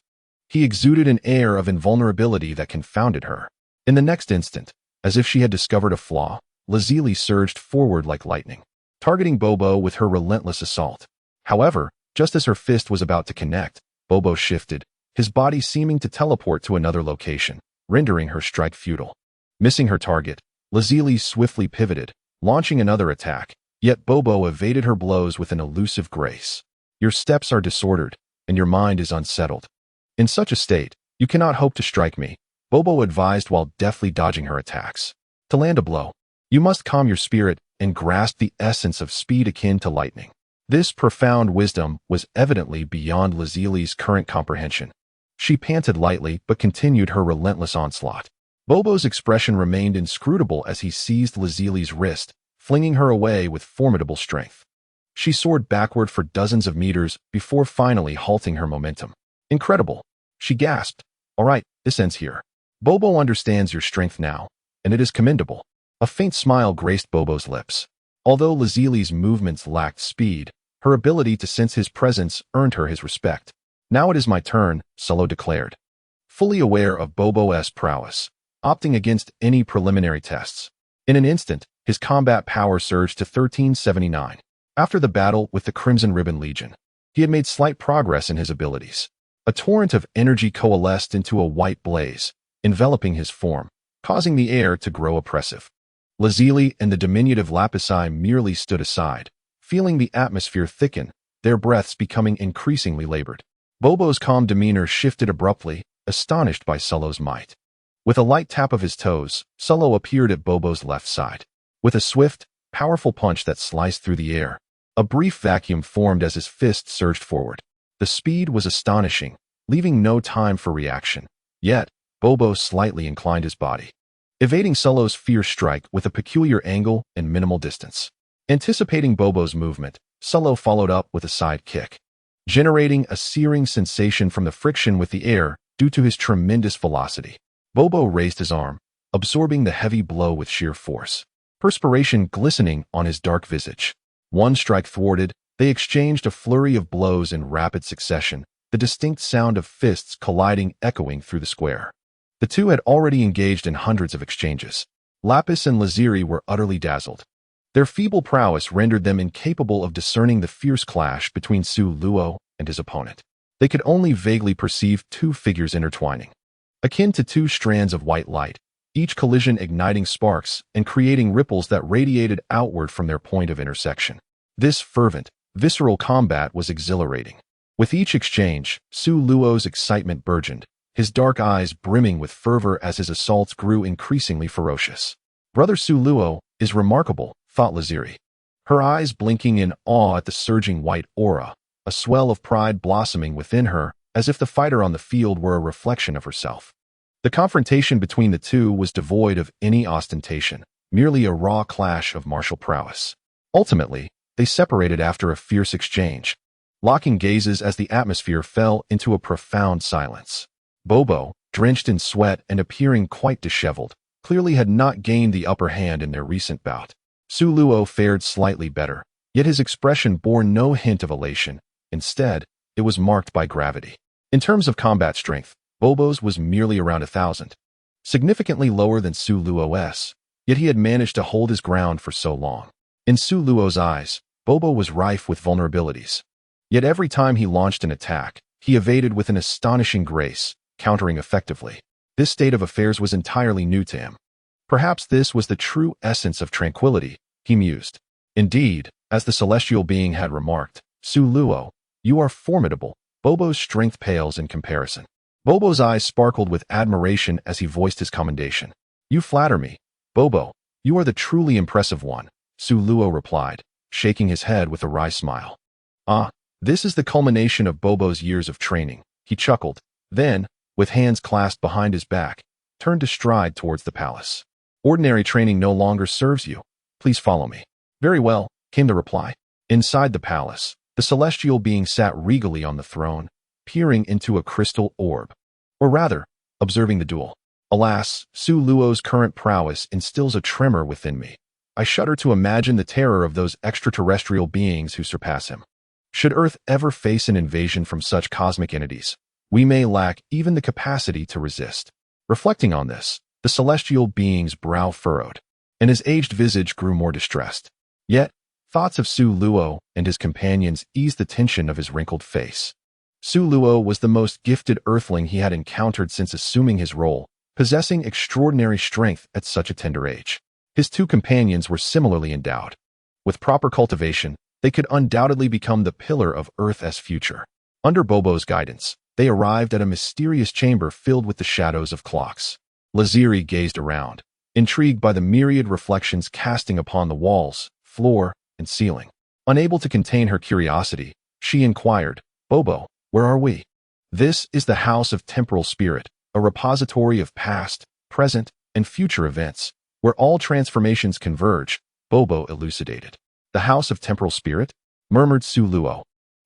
he exuded an air of invulnerability that confounded her. In the next instant, as if she had discovered a flaw, Lazili surged forward like lightning, targeting Bobo with her relentless assault. However, just as her fist was about to connect, Bobo shifted, his body seeming to teleport to another location, rendering her strike futile. Missing her target, Lazili swiftly pivoted, launching another attack, yet Bobo evaded her blows with an elusive grace. Your steps are disordered, and your mind is unsettled. In such a state, you cannot hope to strike me, Bobo advised while deftly dodging her attacks. To land a blow, you must calm your spirit and grasp the essence of speed akin to lightning. This profound wisdom was evidently beyond Lazili's current comprehension. She panted lightly but continued her relentless onslaught. Bobo's expression remained inscrutable as he seized Lazili's wrist, flinging her away with formidable strength. She soared backward for dozens of meters before finally halting her momentum. Incredible, she gasped. All right, this ends here. Bobo understands your strength now, and it is commendable. A faint smile graced Bobo's lips. Although Lazili's movements lacked speed, her ability to sense his presence earned her his respect. Now it is my turn, Solo declared, fully aware of Bobo's prowess, opting against any preliminary tests. In an instant, his combat power surged to 1379. After the battle with the Crimson Ribbon Legion, he had made slight progress in his abilities. A torrent of energy coalesced into a white blaze, enveloping his form, causing the air to grow oppressive. Lazili and the diminutive Lapisi merely stood aside, feeling the atmosphere thicken, their breaths becoming increasingly labored. Bobo's calm demeanor shifted abruptly, astonished by Solo's might. With a light tap of his toes, Solo appeared at Bobo's left side. With a swift, powerful punch that sliced through the air, a brief vacuum formed as his fist surged forward. The speed was astonishing, leaving no time for reaction. Yet, Bobo slightly inclined his body, evading Solo's fierce strike with a peculiar angle and minimal distance. Anticipating Bobo's movement, Solo followed up with a side kick, generating a searing sensation from the friction with the air due to his tremendous velocity. Bobo raised his arm, absorbing the heavy blow with sheer force, perspiration glistening on his dark visage. One strike thwarted, They exchanged a flurry of blows in rapid succession, the distinct sound of fists colliding echoing through the square. The two had already engaged in hundreds of exchanges. Lapis and Laziri were utterly dazzled. Their feeble prowess rendered them incapable of discerning the fierce clash between Su Luo and his opponent. They could only vaguely perceive two figures intertwining, akin to two strands of white light, each collision igniting sparks and creating ripples that radiated outward from their point of intersection. This fervent, visceral combat was exhilarating. With each exchange, Su Luo's excitement burgeoned, his dark eyes brimming with fervor as his assaults grew increasingly ferocious. Brother Su Luo is remarkable, thought Laziri, her eyes blinking in awe at the surging white aura, a swell of pride blossoming within her as if the fighter on the field were a reflection of herself. The confrontation between the two was devoid of any ostentation, merely a raw clash of martial prowess. Ultimately, they separated after a fierce exchange, locking gazes as the atmosphere fell into a profound silence. Bobo, drenched in sweat and appearing quite disheveled, clearly had not gained the upper hand in their recent bout. Su Luo fared slightly better, yet his expression bore no hint of elation. Instead, it was marked by gravity. In terms of combat strength, Bobo's was merely around 1,000, significantly lower than Su Luo's, yet he had managed to hold his ground for so long. In Su Luo's eyes, Bobo was rife with vulnerabilities. Yet every time he launched an attack, he evaded with an astonishing grace, countering effectively. This state of affairs was entirely new to him. Perhaps this was the true essence of tranquility, he mused. Indeed, as the celestial being had remarked, Su Luo, you are formidable. Bobo's strength pales in comparison. Bobo's eyes sparkled with admiration as he voiced his commendation. You flatter me, Bobo. You are the truly impressive one, Su Luo replied, shaking his head with a wry smile. Ah, this is the culmination of Bobo's years of training, he chuckled, then, with hands clasped behind his back, turned to stride towards the palace. Ordinary training no longer serves you. Please follow me. Very well, came the reply. Inside the palace, the celestial being sat regally on the throne, peering into a crystal orb. Or rather, observing the duel. Alas, Su Luo's current prowess instills a tremor within me. I shudder to imagine the terror of those extraterrestrial beings who surpass him. Should Earth ever face an invasion from such cosmic entities, we may lack even the capacity to resist. Reflecting on this, the celestial being's brow furrowed, and his aged visage grew more distressed. Yet, thoughts of Su Luo and his companions eased the tension of his wrinkled face. Su Luo was the most gifted Earthling he had encountered since assuming his role, possessing extraordinary strength at such a tender age. His two companions were similarly endowed. With proper cultivation, they could undoubtedly become the pillar of Earth's future. Under Bobo's guidance, they arrived at a mysterious chamber filled with the shadows of clocks. Laziri gazed around, intrigued by the myriad reflections casting upon the walls, floor, and ceiling. Unable to contain her curiosity, she inquired, Bobo, where are we? This is the House of Temporal Spirit, a repository of past, present, and future events, where all transformations converge, Bobo elucidated. The House of Temporal Spirit? Murmured Su Luo,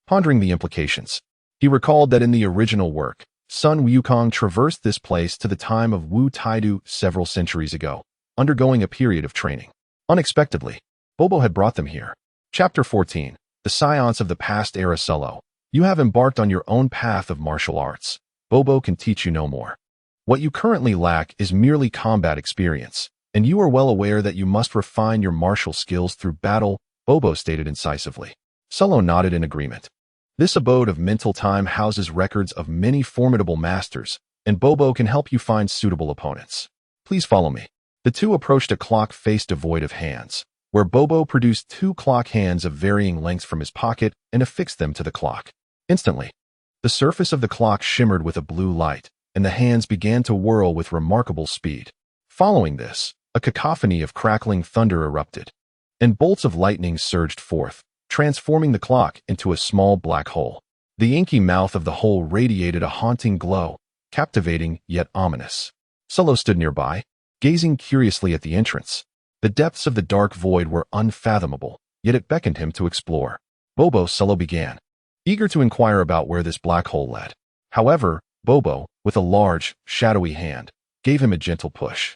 pondering the implications. He recalled that in the original work, Sun Wukong traversed this place to the time of Wu Taidu several centuries ago, undergoing a period of training. Unexpectedly, Bobo had brought them here. Chapter 14. The Scions of the Past Era Solo. You have embarked on your own path of martial arts. Bobo can teach you no more. What you currently lack is merely combat experience, and you are well aware that you must refine your martial skills through battle, Bobo stated incisively. Solo nodded in agreement. This abode of mental time houses records of many formidable masters, and Bobo can help you find suitable opponents. Please follow me. The two approached a clock face devoid of hands, where Bobo produced two clock hands of varying lengths from his pocket and affixed them to the clock. Instantly, the surface of the clock shimmered with a blue light, and the hands began to whirl with remarkable speed. Following this, a cacophony of crackling thunder erupted, and bolts of lightning surged forth, transforming the clock into a small black hole. The inky mouth of the hole radiated a haunting glow, captivating yet ominous. Solo stood nearby, gazing curiously at the entrance. The depths of the dark void were unfathomable, yet it beckoned him to explore. Bobo, Solo began, eager to inquire about where this black hole led. However, Bobo, with a large, shadowy hand, gave him a gentle push.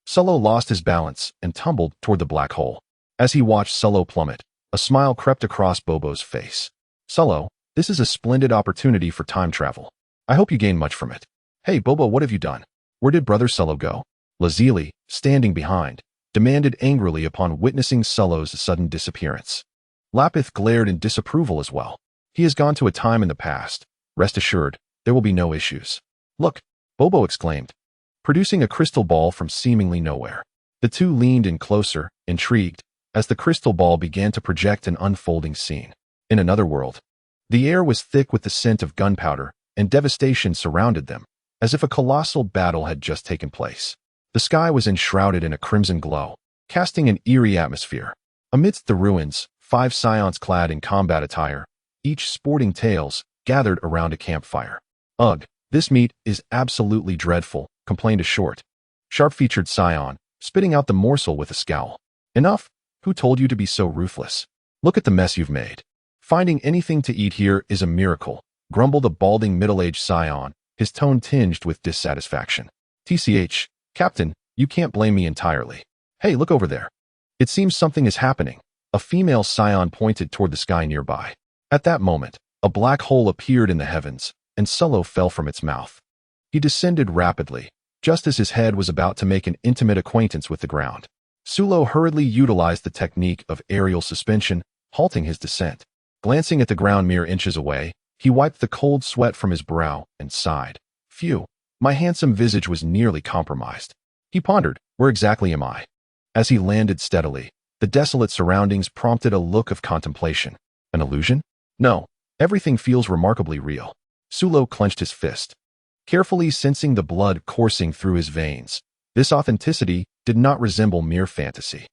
Solo lost his balance and tumbled toward the black hole. As he watched Solo plummet, A smile crept across Bobo's face. Solo, this is a splendid opportunity for time travel. I hope you gain much from it. Hey, Bobo, what have you done? Where did Brother Solo go? Lazili, standing behind, demanded angrily upon witnessing Solo's sudden disappearance. Lapith glared in disapproval as well. He has gone to a time in the past. Rest assured, there will be no issues. Look, Bobo exclaimed, producing a crystal ball from seemingly nowhere. The two leaned in closer, intrigued, as the crystal ball began to project an unfolding scene. In another world, the air was thick with the scent of gunpowder, and devastation surrounded them, as if a colossal battle had just taken place. The sky was enshrouded in a crimson glow, casting an eerie atmosphere. Amidst the ruins, 5 scions clad in combat attire, each sporting tails, gathered around a campfire. Ugh, this meat is absolutely dreadful, complained a short, sharp-featured scion, spitting out the morsel with a scowl. Enough? Who told you to be so ruthless? Look at the mess you've made. Finding anything to eat here is a miracle, grumbled a balding middle-aged scion, his tone tinged with dissatisfaction. TCH, Captain, you can't blame me entirely. Hey, look over there. It seems something is happening. A female scion pointed toward the sky nearby. At that moment, a black hole appeared in the heavens, and Solo fell from its mouth. He descended rapidly, just as his head was about to make an intimate acquaintance with the ground. Sulo hurriedly utilized the technique of aerial suspension, halting his descent. Glancing at the ground mere inches away, he wiped the cold sweat from his brow and sighed. Phew, my handsome visage was nearly compromised. He pondered, where exactly am I? As he landed steadily, the desolate surroundings prompted a look of contemplation. An illusion? No, everything feels remarkably real. Sulo clenched his fist, carefully sensing the blood coursing through his veins. This authenticity did not resemble mere fantasy.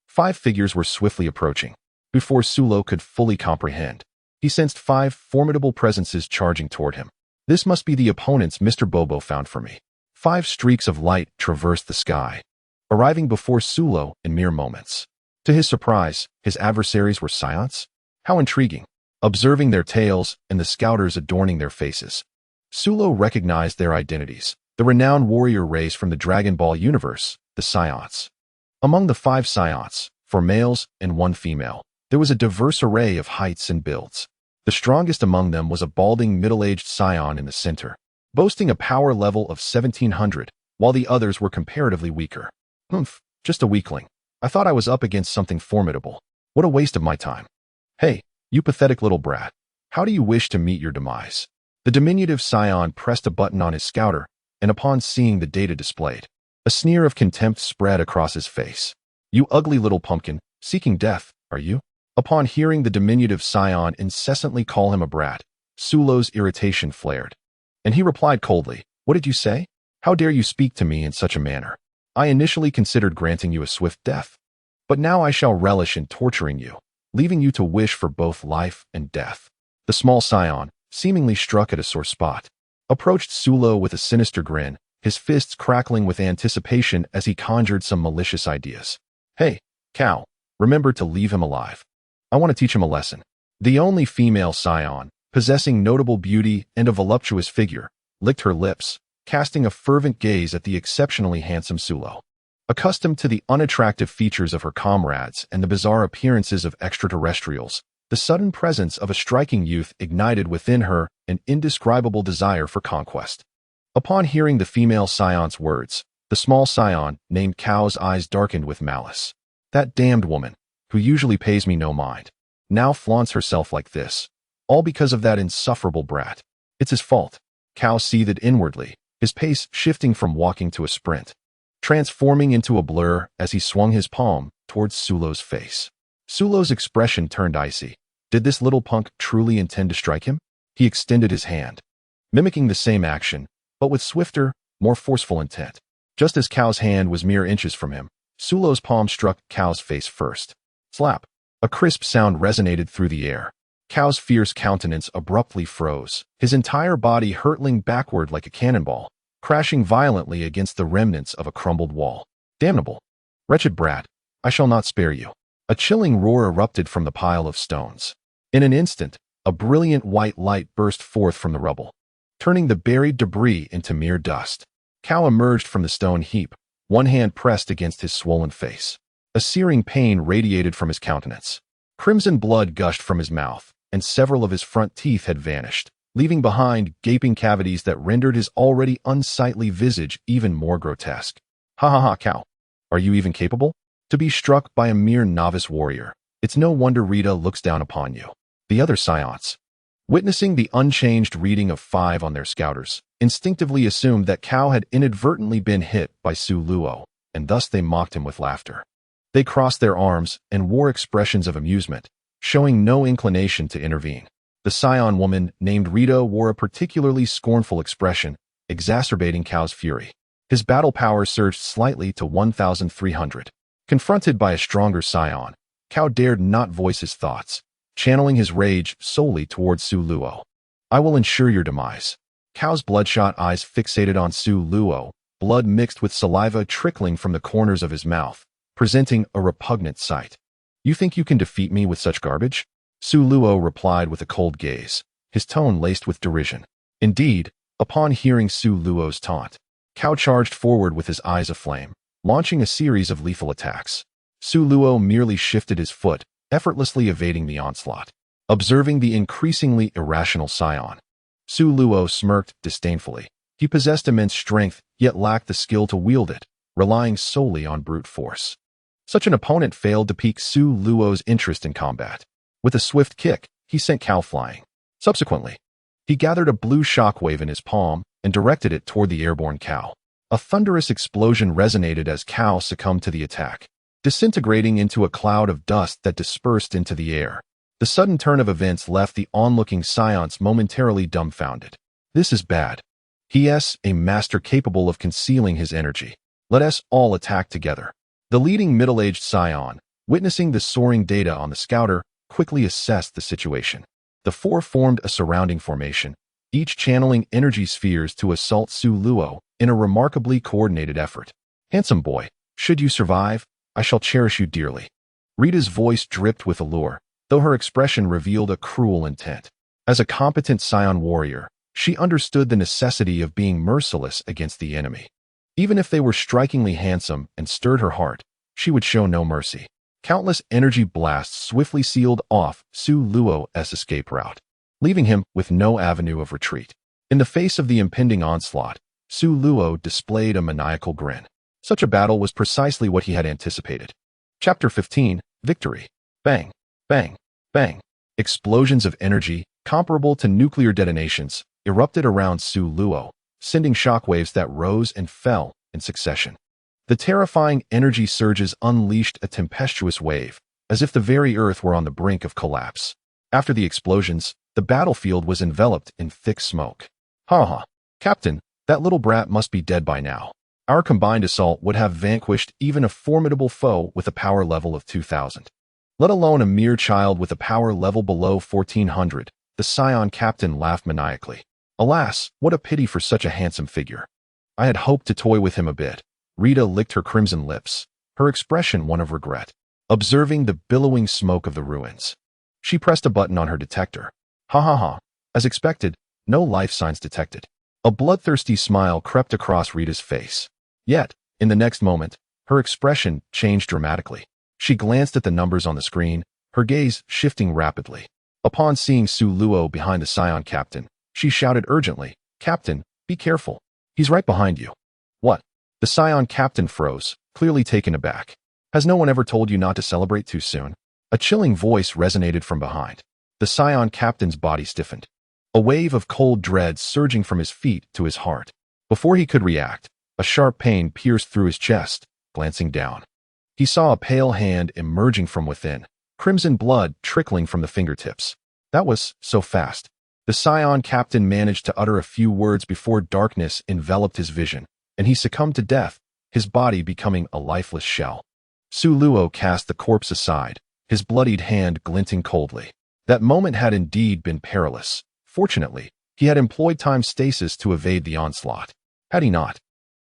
5 figures were swiftly approaching. Before Sulo could fully comprehend, he sensed 5 formidable presences charging toward him. This must be the opponents Mr. Bobo found for me. 5 streaks of light traversed the sky, arriving before Sulo in mere moments. To his surprise, his adversaries were scions? How intriguing. Observing their tails and the scouters adorning their faces, Sulo recognized their identities, the renowned warrior race from the Dragon Ball universe, the Scions. Among the 5 Scions, 4 males and 1 female, there was a diverse array of heights and builds. The strongest among them was a balding middle-aged scion in the center, boasting a power level of 1700, while the others were comparatively weaker. Just a weakling. I thought I was up against something formidable. What a waste of my time. Hey, you pathetic little brat. How do you wish to meet your demise? The diminutive scion pressed a button on his scouter, and upon seeing the data displayed, a sneer of contempt spread across his face. You ugly little pumpkin, seeking death, are you? Upon hearing the diminutive scion incessantly call him a brat, Sulo's irritation flared. And he replied coldly, what did you say? How dare you speak to me in such a manner? I initially considered granting you a swift death, but now I shall relish in torturing you, leaving you to wish for both life and death. The small scion, seemingly struck at a sore spot, approached Sulo with a sinister grin, his fists crackling with anticipation as he conjured some malicious ideas. Hey, cow, remember to leave him alive. I want to teach him a lesson. The only female scion, possessing notable beauty and a voluptuous figure, licked her lips, casting a fervent gaze at the exceptionally handsome Sulo. Accustomed to the unattractive features of her comrades and the bizarre appearances of extraterrestrials, the sudden presence of a striking youth ignited within her an indescribable desire for conquest. Upon hearing the female scion's words, the small scion named Cow's eyes darkened with malice. That damned woman, who usually pays me no mind, now flaunts herself like this, all because of that insufferable brat. It's his fault. Cow seethed inwardly, his pace shifting from walking to a sprint, transforming into a blur as he swung his palm towards Sulo's face. Sulo's expression turned icy. Did this little punk truly intend to strike him? He extended his hand, mimicking the same action, but with swifter, more forceful intent. Just as Cow's hand was mere inches from him, Sulo's palm struck Cow's face first. Slap. A crisp sound resonated through the air. Cow's fierce countenance abruptly froze, his entire body hurtling backward like a cannonball, crashing violently against the remnants of a crumbled wall. Damnable. Wretched brat, I shall not spare you. A chilling roar erupted from the pile of stones. In an instant, a brilliant white light burst forth from the rubble, turning the buried debris into mere dust. Cow emerged from the stone heap, one hand pressed against his swollen face. A searing pain radiated from his countenance. Crimson blood gushed from his mouth, and several of his front teeth had vanished, leaving behind gaping cavities that rendered his already unsightly visage even more grotesque. Ha ha ha, cow. Are you even capable? To be struck by a mere novice warrior. It's no wonder Rita looks down upon you. The other scions, witnessing the unchanged reading of 5 on their scouters, instinctively assumed that Cao had inadvertently been hit by Su Luo, and thus they mocked him with laughter. They crossed their arms and wore expressions of amusement, showing no inclination to intervene. The scion woman named Rita wore a particularly scornful expression, exacerbating Cao's fury. His battle power surged slightly to 1,300. Confronted by a stronger scion, Cao dared not voice his thoughts, channeling his rage solely towards Su Luo. I will ensure your demise. Cao's bloodshot eyes fixated on Su Luo, blood mixed with saliva trickling from the corners of his mouth, presenting a repugnant sight. You think you can defeat me with such garbage? Su Luo replied with a cold gaze, his tone laced with derision. Indeed, upon hearing Su Luo's taunt, Cao charged forward with his eyes aflame, launching a series of lethal attacks. Su Luo merely shifted his foot, effortlessly evading the onslaught. Observing the increasingly irrational scion, Su Luo smirked disdainfully. He possessed immense strength, yet lacked the skill to wield it, relying solely on brute force. Such an opponent failed to pique Su Luo's interest in combat. With a swift kick, he sent Cao flying. Subsequently, he gathered a blue shockwave in his palm and directed it toward the airborne Cao. A thunderous explosion resonated as Cao succumbed to the attack, disintegrating into a cloud of dust that dispersed into the air. The sudden turn of events left the onlooking scions momentarily dumbfounded. This is bad. He is a master capable of concealing his energy. Let us all attack together. The leading middle-aged scion, witnessing the soaring data on the scouter, quickly assessed the situation. The 4 formed a surrounding formation, each channeling energy spheres to assault Su Luo in a remarkably coordinated effort. Handsome boy, should you survive, I shall cherish you dearly. Rita's voice dripped with allure, though her expression revealed a cruel intent. As a competent scion warrior, she understood the necessity of being merciless against the enemy. Even if they were strikingly handsome and stirred her heart, she would show no mercy. Countless energy blasts swiftly sealed off Su Luo's escape route, leaving him with no avenue of retreat. In the face of the impending onslaught, Su Luo displayed a maniacal grin. Such a battle was precisely what he had anticipated. Chapter 15, Victory. Bang, bang, bang. Explosions of energy, comparable to nuclear detonations, erupted around Su Luo, sending shockwaves that rose and fell in succession. The terrifying energy surges unleashed a tempestuous wave, as if the very earth were on the brink of collapse. After the explosions, the battlefield was enveloped in thick smoke. Ha ha, Captain, that little brat must be dead by now. Our combined assault would have vanquished even a formidable foe with a power level of 2,000. Let alone a mere child with a power level below 1,400, the scion captain laughed maniacally. Alas, what a pity for such a handsome figure. I had hoped to toy with him a bit. Rita licked her crimson lips, her expression one of regret, observing the billowing smoke of the ruins. She pressed a button on her detector. Ha ha ha. As expected, no life signs detected. A bloodthirsty smile crept across Rita's face. Yet, in the next moment, her expression changed dramatically. She glanced at the numbers on the screen, her gaze shifting rapidly. Upon seeing Su Luo behind the scion captain, she shouted urgently, Captain, be careful. He's right behind you. What? The scion captain froze, clearly taken aback. Has no one ever told you not to celebrate too soon? A chilling voice resonated from behind. The scion captain's body stiffened, a wave of cold dread surging from his feet to his heart. Before he could react, a sharp pain pierced through his chest. Glancing down, he saw a pale hand emerging from within, crimson blood trickling from the fingertips. That was so fast. The scion captain managed to utter a few words before darkness enveloped his vision, and he succumbed to death, his body becoming a lifeless shell. Su Luo cast the corpse aside, his bloodied hand glinting coldly. That moment had indeed been perilous. Fortunately, he had employed time stasis to evade the onslaught. Had he not,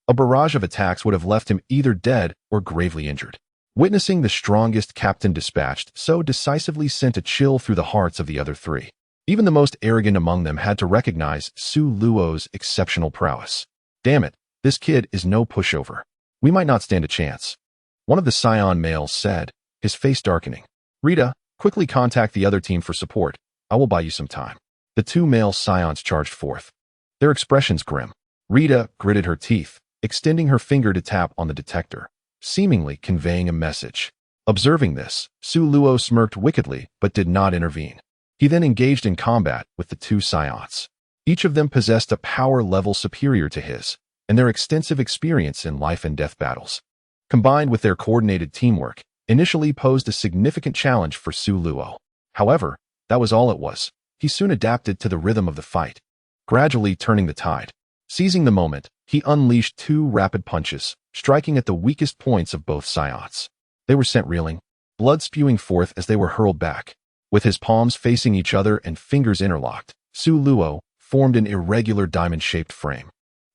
a barrage of attacks would have left him either dead or gravely injured. Witnessing the strongest captain dispatched so decisively sent a chill through the hearts of the other 3. Even the most arrogant among them had to recognize Su Luo's exceptional prowess. Damn it, this kid is no pushover. We might not stand a chance. One of the scion males said, his face darkening. Rita, Quickly contact the other team for support. I will buy you some time. The two male scions charged forth, their expressions grim. Rita gritted her teeth, extending her finger to tap on the detector, seemingly conveying a message. Observing this, Su Luo smirked wickedly but did not intervene. He then engaged in combat with the two scions. Each of them possessed a power level superior to his, and their extensive experience in life and death battles, combined with their coordinated teamwork, initially posed a significant challenge for Su Luo. However, that was all it was. He soon adapted to the rhythm of the fight, gradually turning the tide. Seizing the moment, he unleashed two rapid punches, striking at the weakest points of both scions. They were sent reeling, blood spewing forth as they were hurled back. With his palms facing each other and fingers interlocked, Su Luo formed an irregular diamond-shaped frame,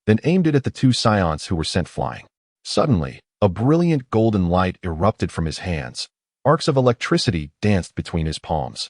then aimed it at the two scions who were sent flying. Suddenly, a brilliant golden light erupted from his hands. Arcs of electricity danced between his palms,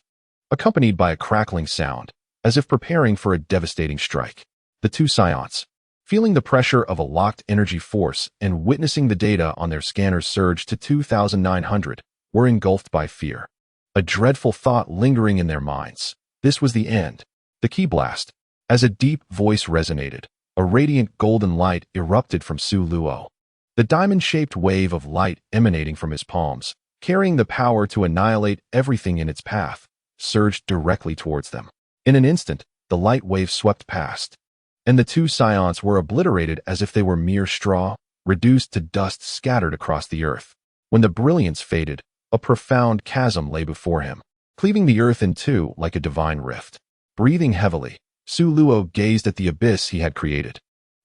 accompanied by a crackling sound, as if preparing for a devastating strike. The two scions, feeling the pressure of a locked energy force and witnessing the data on their scanners surge to 2,900, were engulfed by fear. A dreadful thought lingering in their minds. This was the end. The key blast. As a deep voice resonated, a radiant golden light erupted from Su Luo. The diamond-shaped wave of light emanating from his palms, carrying the power to annihilate everything in its path, surged directly towards them. In an instant, the light wave swept past, and the two scions were obliterated as if they were mere straw, reduced to dust scattered across the earth. When the brilliance faded, a profound chasm lay before him, cleaving the earth in two like a divine rift. Breathing heavily, Su Luo gazed at the abyss he had created.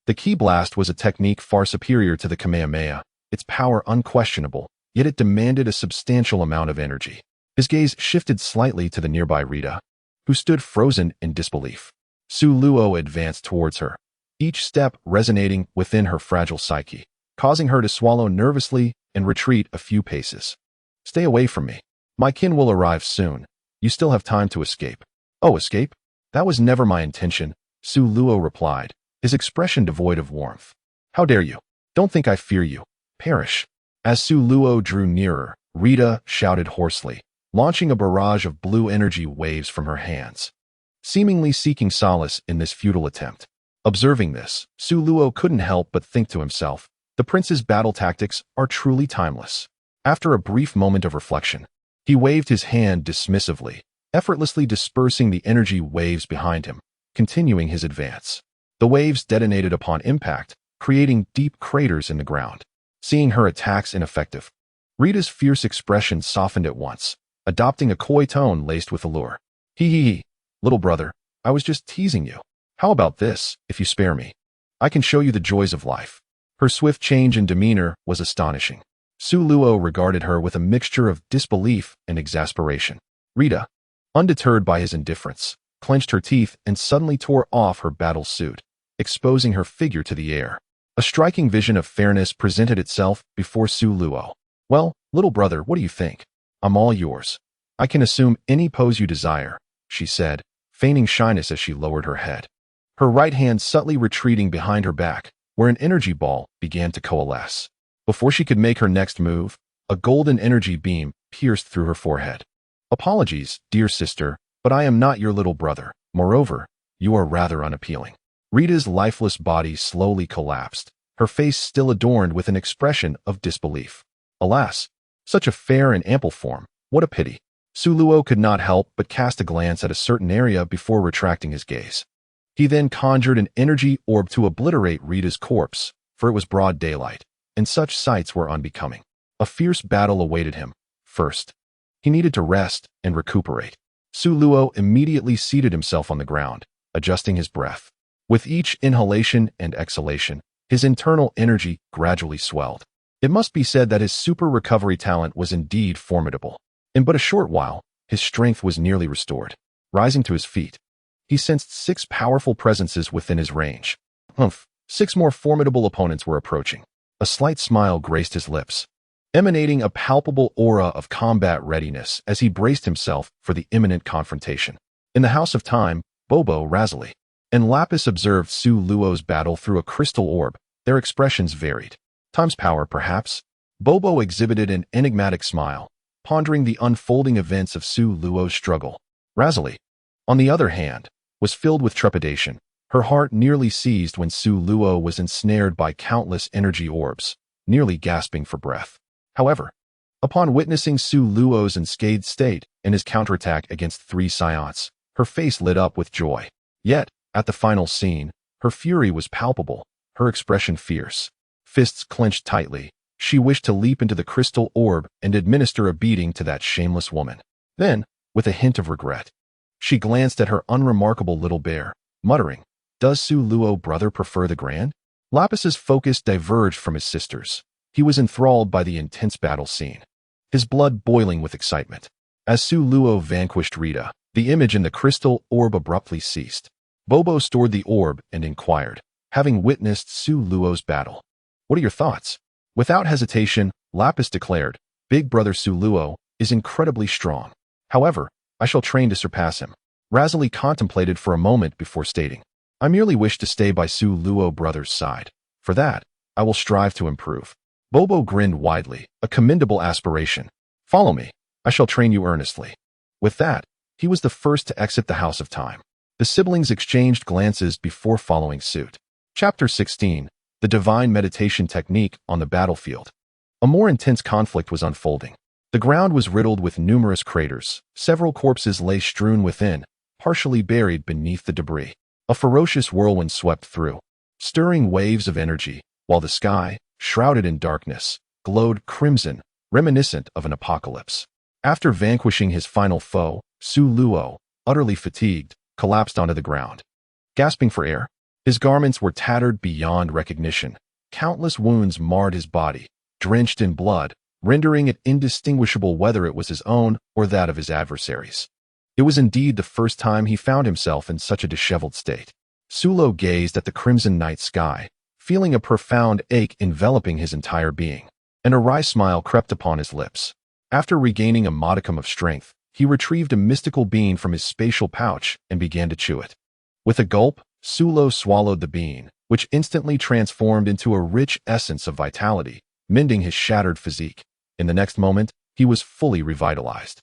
The ki blast was a technique far superior to the Kamehameha, its power unquestionable, yet it demanded a substantial amount of energy. His gaze shifted slightly to the nearby Rita, who stood frozen in disbelief. Su Luo advanced towards her, each step resonating within her fragile psyche, causing her to swallow nervously and retreat a few paces. Stay away from me. My kin will arrive soon. You still have time to escape. Oh, escape? That was never my intention, Su Luo replied, his expression devoid of warmth. How dare you? Don't think I fear you. Perish. As Su Luo drew nearer, Rita shouted hoarsely, launching a barrage of blue energy waves from her hands, seemingly seeking solace in this futile attempt. Observing this, Su Luo couldn't help but think to himself, the prince's battle tactics are truly timeless. After a brief moment of reflection, he waved his hand dismissively, effortlessly dispersing the energy waves behind him, continuing his advance. The waves detonated upon impact, creating deep craters in the ground. Seeing her attacks ineffective, Rita's fierce expression softened at once, adopting a coy tone laced with allure. Hee, little brother, I was just teasing you. How about this, if you spare me? I can show you the joys of life. Her swift change in demeanor was astonishing. Su Luo regarded her with a mixture of disbelief and exasperation. Rita, undeterred by his indifference, clenched her teeth and suddenly tore off her battle suit, exposing her figure to the air. A striking vision of fairness presented itself before Su Luo. Well, little brother, what do you think? I'm all yours. I can assume any pose you desire, she said, feigning shyness as she lowered her head, her right hand subtly retreating behind her back, where an energy ball began to coalesce. Before she could make her next move, a golden energy beam pierced through her forehead. Apologies, dear sister, but I am not your little brother. Moreover, you are rather unappealing. Rita's lifeless body slowly collapsed, her face still adorned with an expression of disbelief. Alas, such a fair and ample form, what a pity. Su Luo could not help but cast a glance at a certain area before retracting his gaze. He then conjured an energy orb to obliterate Rita's corpse, for it was broad daylight, and such sights were unbecoming. A fierce battle awaited him. First, he needed to rest and recuperate. Su Luo immediately seated himself on the ground, adjusting his breath. With each inhalation and exhalation, his internal energy gradually swelled. It must be said that his super recovery talent was indeed formidable. In but a short while, his strength was nearly restored. Rising to his feet, he sensed 6 powerful presences within his range. 6 more formidable opponents were approaching. A slight smile graced his lips, emanating a palpable aura of combat readiness as he braced himself for the imminent confrontation. In the House of Time, Bobo, Razali, and Lapis observed Su Luo's battle through a crystal orb. Their expressions varied. Time's power, perhaps? Bobo exhibited an enigmatic smile, pondering the unfolding events of Su Luo's struggle. Razali, on the other hand, was filled with trepidation. Her heart nearly seized when Su Luo was ensnared by countless energy orbs, nearly gasping for breath. However, upon witnessing Su Luo's enscathed state and his counterattack against 3 Science, her face lit up with joy. Yet, at the final scene, her fury was palpable, her expression fierce. Fists clenched tightly, she wished to leap into the crystal orb and administer a beating to that shameless woman. Then, with a hint of regret, she glanced at her unremarkable little bear, muttering, "Does Su Luo brother prefer the grand?" Lapis's focus diverged from his sister's. He was enthralled by the intense battle scene, his blood boiling with excitement. As Su Luo vanquished Rita, the image in the crystal orb abruptly ceased. Bobo stored the orb and inquired, having witnessed Su Luo's battle, "What are your thoughts?" Without hesitation, Lapis declared, "Big brother Su Luo is incredibly strong. However, I shall train to surpass him." Razali contemplated for a moment before stating, "I merely wish to stay by Su Luo brother's side. For that, I will strive to improve." Bobo grinned widely, a commendable aspiration. "Follow me. I shall train you earnestly." With that, he was the first to exit the House of Time. The siblings exchanged glances before following suit. Chapter 16. The Divine Meditation Technique on the Battlefield. A more intense conflict was unfolding. The ground was riddled with numerous craters. Several corpses lay strewn within, partially buried beneath the debris. A ferocious whirlwind swept through, stirring waves of energy, while the sky, shrouded in darkness, glowed crimson, reminiscent of an apocalypse. After vanquishing his final foe, Su Luo, utterly fatigued, collapsed onto the ground. Gasping for air, his garments were tattered beyond recognition. Countless wounds marred his body, drenched in blood, rendering it indistinguishable whether it was his own or that of his adversaries. It was indeed the first time he found himself in such a disheveled state. Su Luo gazed at the crimson night sky, feeling a profound ache enveloping his entire being. An awry smile crept upon his lips. After regaining a modicum of strength, he retrieved a mystical bean from his spatial pouch and began to chew it. With a gulp, Su Luo swallowed the bean, which instantly transformed into a rich essence of vitality, mending his shattered physique. In the next moment, he was fully revitalized.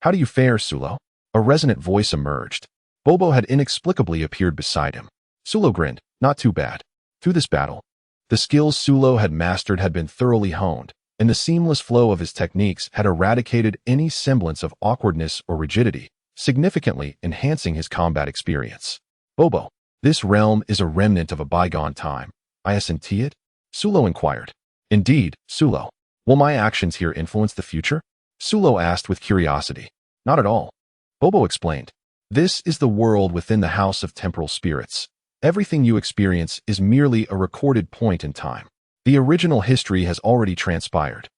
"How do you fare, Su Luo?" A resonant voice emerged. Bobo had inexplicably appeared beside him. Su Luo grinned, "Not too bad." Through this battle, the skills Su Luo had mastered had been thoroughly honed, and the seamless flow of his techniques had eradicated any semblance of awkwardness or rigidity, significantly enhancing his combat experience. "Bobo, this realm is a remnant of a bygone time. I assent it?" Su Luo inquired. "Indeed, Su Luo. Will my actions here influence the future?" Su Luo asked with curiosity. "Not at all." Bobo explained. "This is the world within the House of Temporal Spirits. Everything you experience is merely a recorded point in time. The original history has already transpired,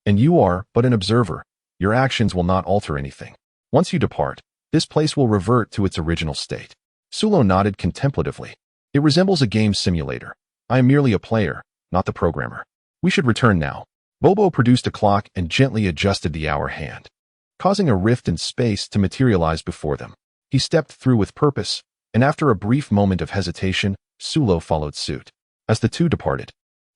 and you are but an observer. Your actions will not alter anything. Once you depart, this place will revert to its original state." Su Luo nodded contemplatively. "It resembles a game simulator. I am merely a player, not the programmer. We should return now." Bobo produced a clock and gently adjusted the hour hand, causing a rift in space to materialize before them. He stepped through with purpose, and after a brief moment of hesitation, Su Luo followed suit. As the two departed,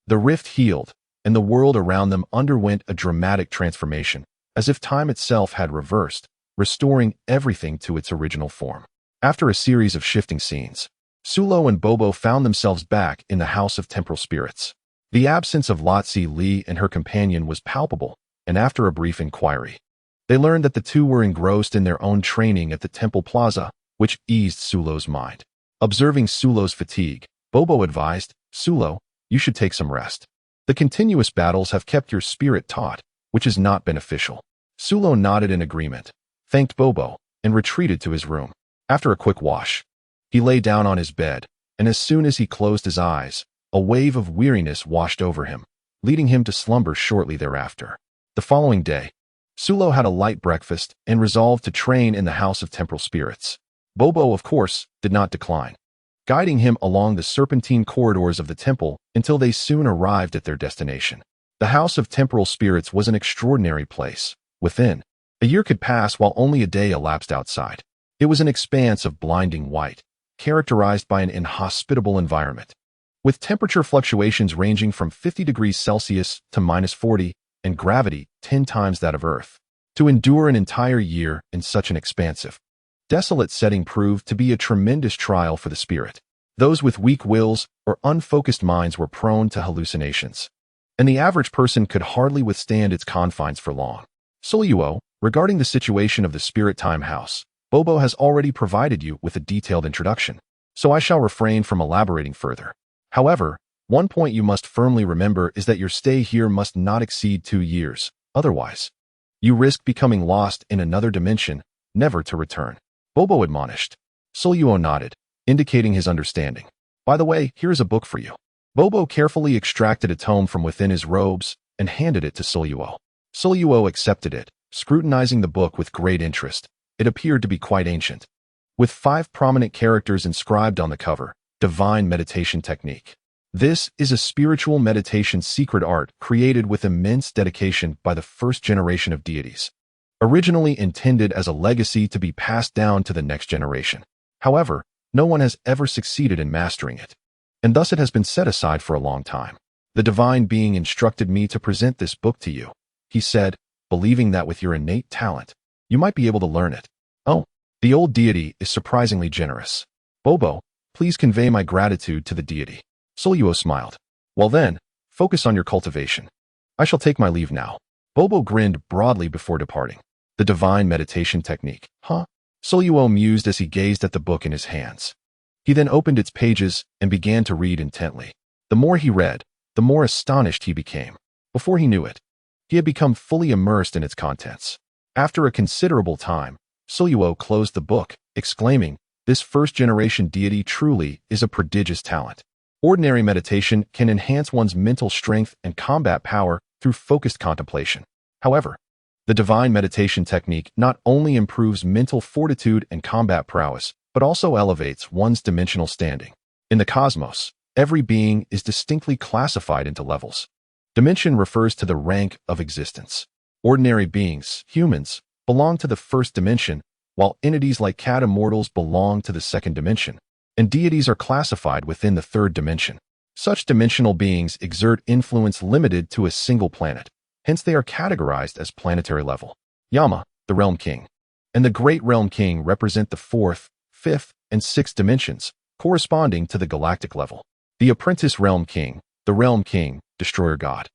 the rift healed, and the world around them underwent a dramatic transformation, as if time itself had reversed, restoring everything to its original form. After a series of shifting scenes, Su Luo and Bobo found themselves back in the House of Temporal Spirits. The absence of Lotzi Li and her companion was palpable, and after a brief inquiry, they learned that the two were engrossed in their own training at the Temple Plaza, which eased Su Luo's mind. Observing Su Luo's fatigue, Bobo advised, "Su Luo, you should take some rest. The continuous battles have kept your spirit taut, which is not beneficial." Su Luo nodded in agreement, thanked Bobo, and retreated to his room. After a quick wash, he lay down on his bed, and as soon as he closed his eyes, a wave of weariness washed over him, leading him to slumber shortly thereafter. The following day, Su Luo had a light breakfast and resolved to train in the House of Temporal Spirits. Bobo, of course, did not decline, guiding him along the serpentine corridors of the temple until they soon arrived at their destination. The House of Temporal Spirits was an extraordinary place. Within, a year could pass while only a day elapsed outside. It was an expanse of blinding white, characterized by an inhospitable environment, with temperature fluctuations ranging from 50 degrees Celsius to -40, and gravity 10 times that of Earth. To endure an entire year in such an expansive, desolate setting proved to be a tremendous trial for the spirit. Those with weak wills or unfocused minds were prone to hallucinations, and the average person could hardly withstand its confines for long. Soluo, regarding the situation of the Spirit Time House, Bobo has already provided you with a detailed introduction, so I shall refrain from elaborating further. However, one point you must firmly remember is that your stay here must not exceed 2 years, otherwise, you risk becoming lost in another dimension, never to return. Bobo admonished. Soluo nodded, indicating his understanding. By the way, here is a book for you. Bobo carefully extracted a tome from within his robes and handed it to Soluo. Soluo accepted it, scrutinizing the book with great interest. It appeared to be quite ancient, with 5 prominent characters inscribed on the cover: Divine Meditation Technique. This is a spiritual meditation secret art created with immense dedication by the first generation of deities, originally intended as a legacy to be passed down to the next generation. However, no one has ever succeeded in mastering it, and thus it has been set aside for a long time. The divine being instructed me to present this book to you, he said, believing that with your innate talent, you might be able to learn it. Oh, the old deity is surprisingly generous. Bobo, please convey my gratitude to the deity. Soluo smiled. Well then, focus on your cultivation. I shall take my leave now. Bobo grinned broadly before departing. The divine meditation technique, huh? Soluo mused as he gazed at the book in his hands. He then opened its pages and began to read intently. The more he read, the more astonished he became. Before he knew it, he had become fully immersed in its contents. After a considerable time, Soluo closed the book, exclaiming, "This first-generation deity truly is a prodigious talent." Ordinary meditation can enhance one's mental strength and combat power through focused contemplation. However, the divine meditation technique not only improves mental fortitude and combat prowess, but also elevates one's dimensional standing. In the cosmos, every being is distinctly classified into levels. Dimension refers to the rank of existence. Ordinary beings, humans, belong to the first dimension, while entities like cat immortals belong to the second dimension, and deities are classified within the third dimension. Such dimensional beings exert influence limited to a single planet. Hence they are categorized as planetary level. Yama, the Realm King, and the Great Realm King represent the 4th, 5th, and 6th dimensions, corresponding to the galactic level. The Apprentice Realm King, the Realm King, Destroyer God,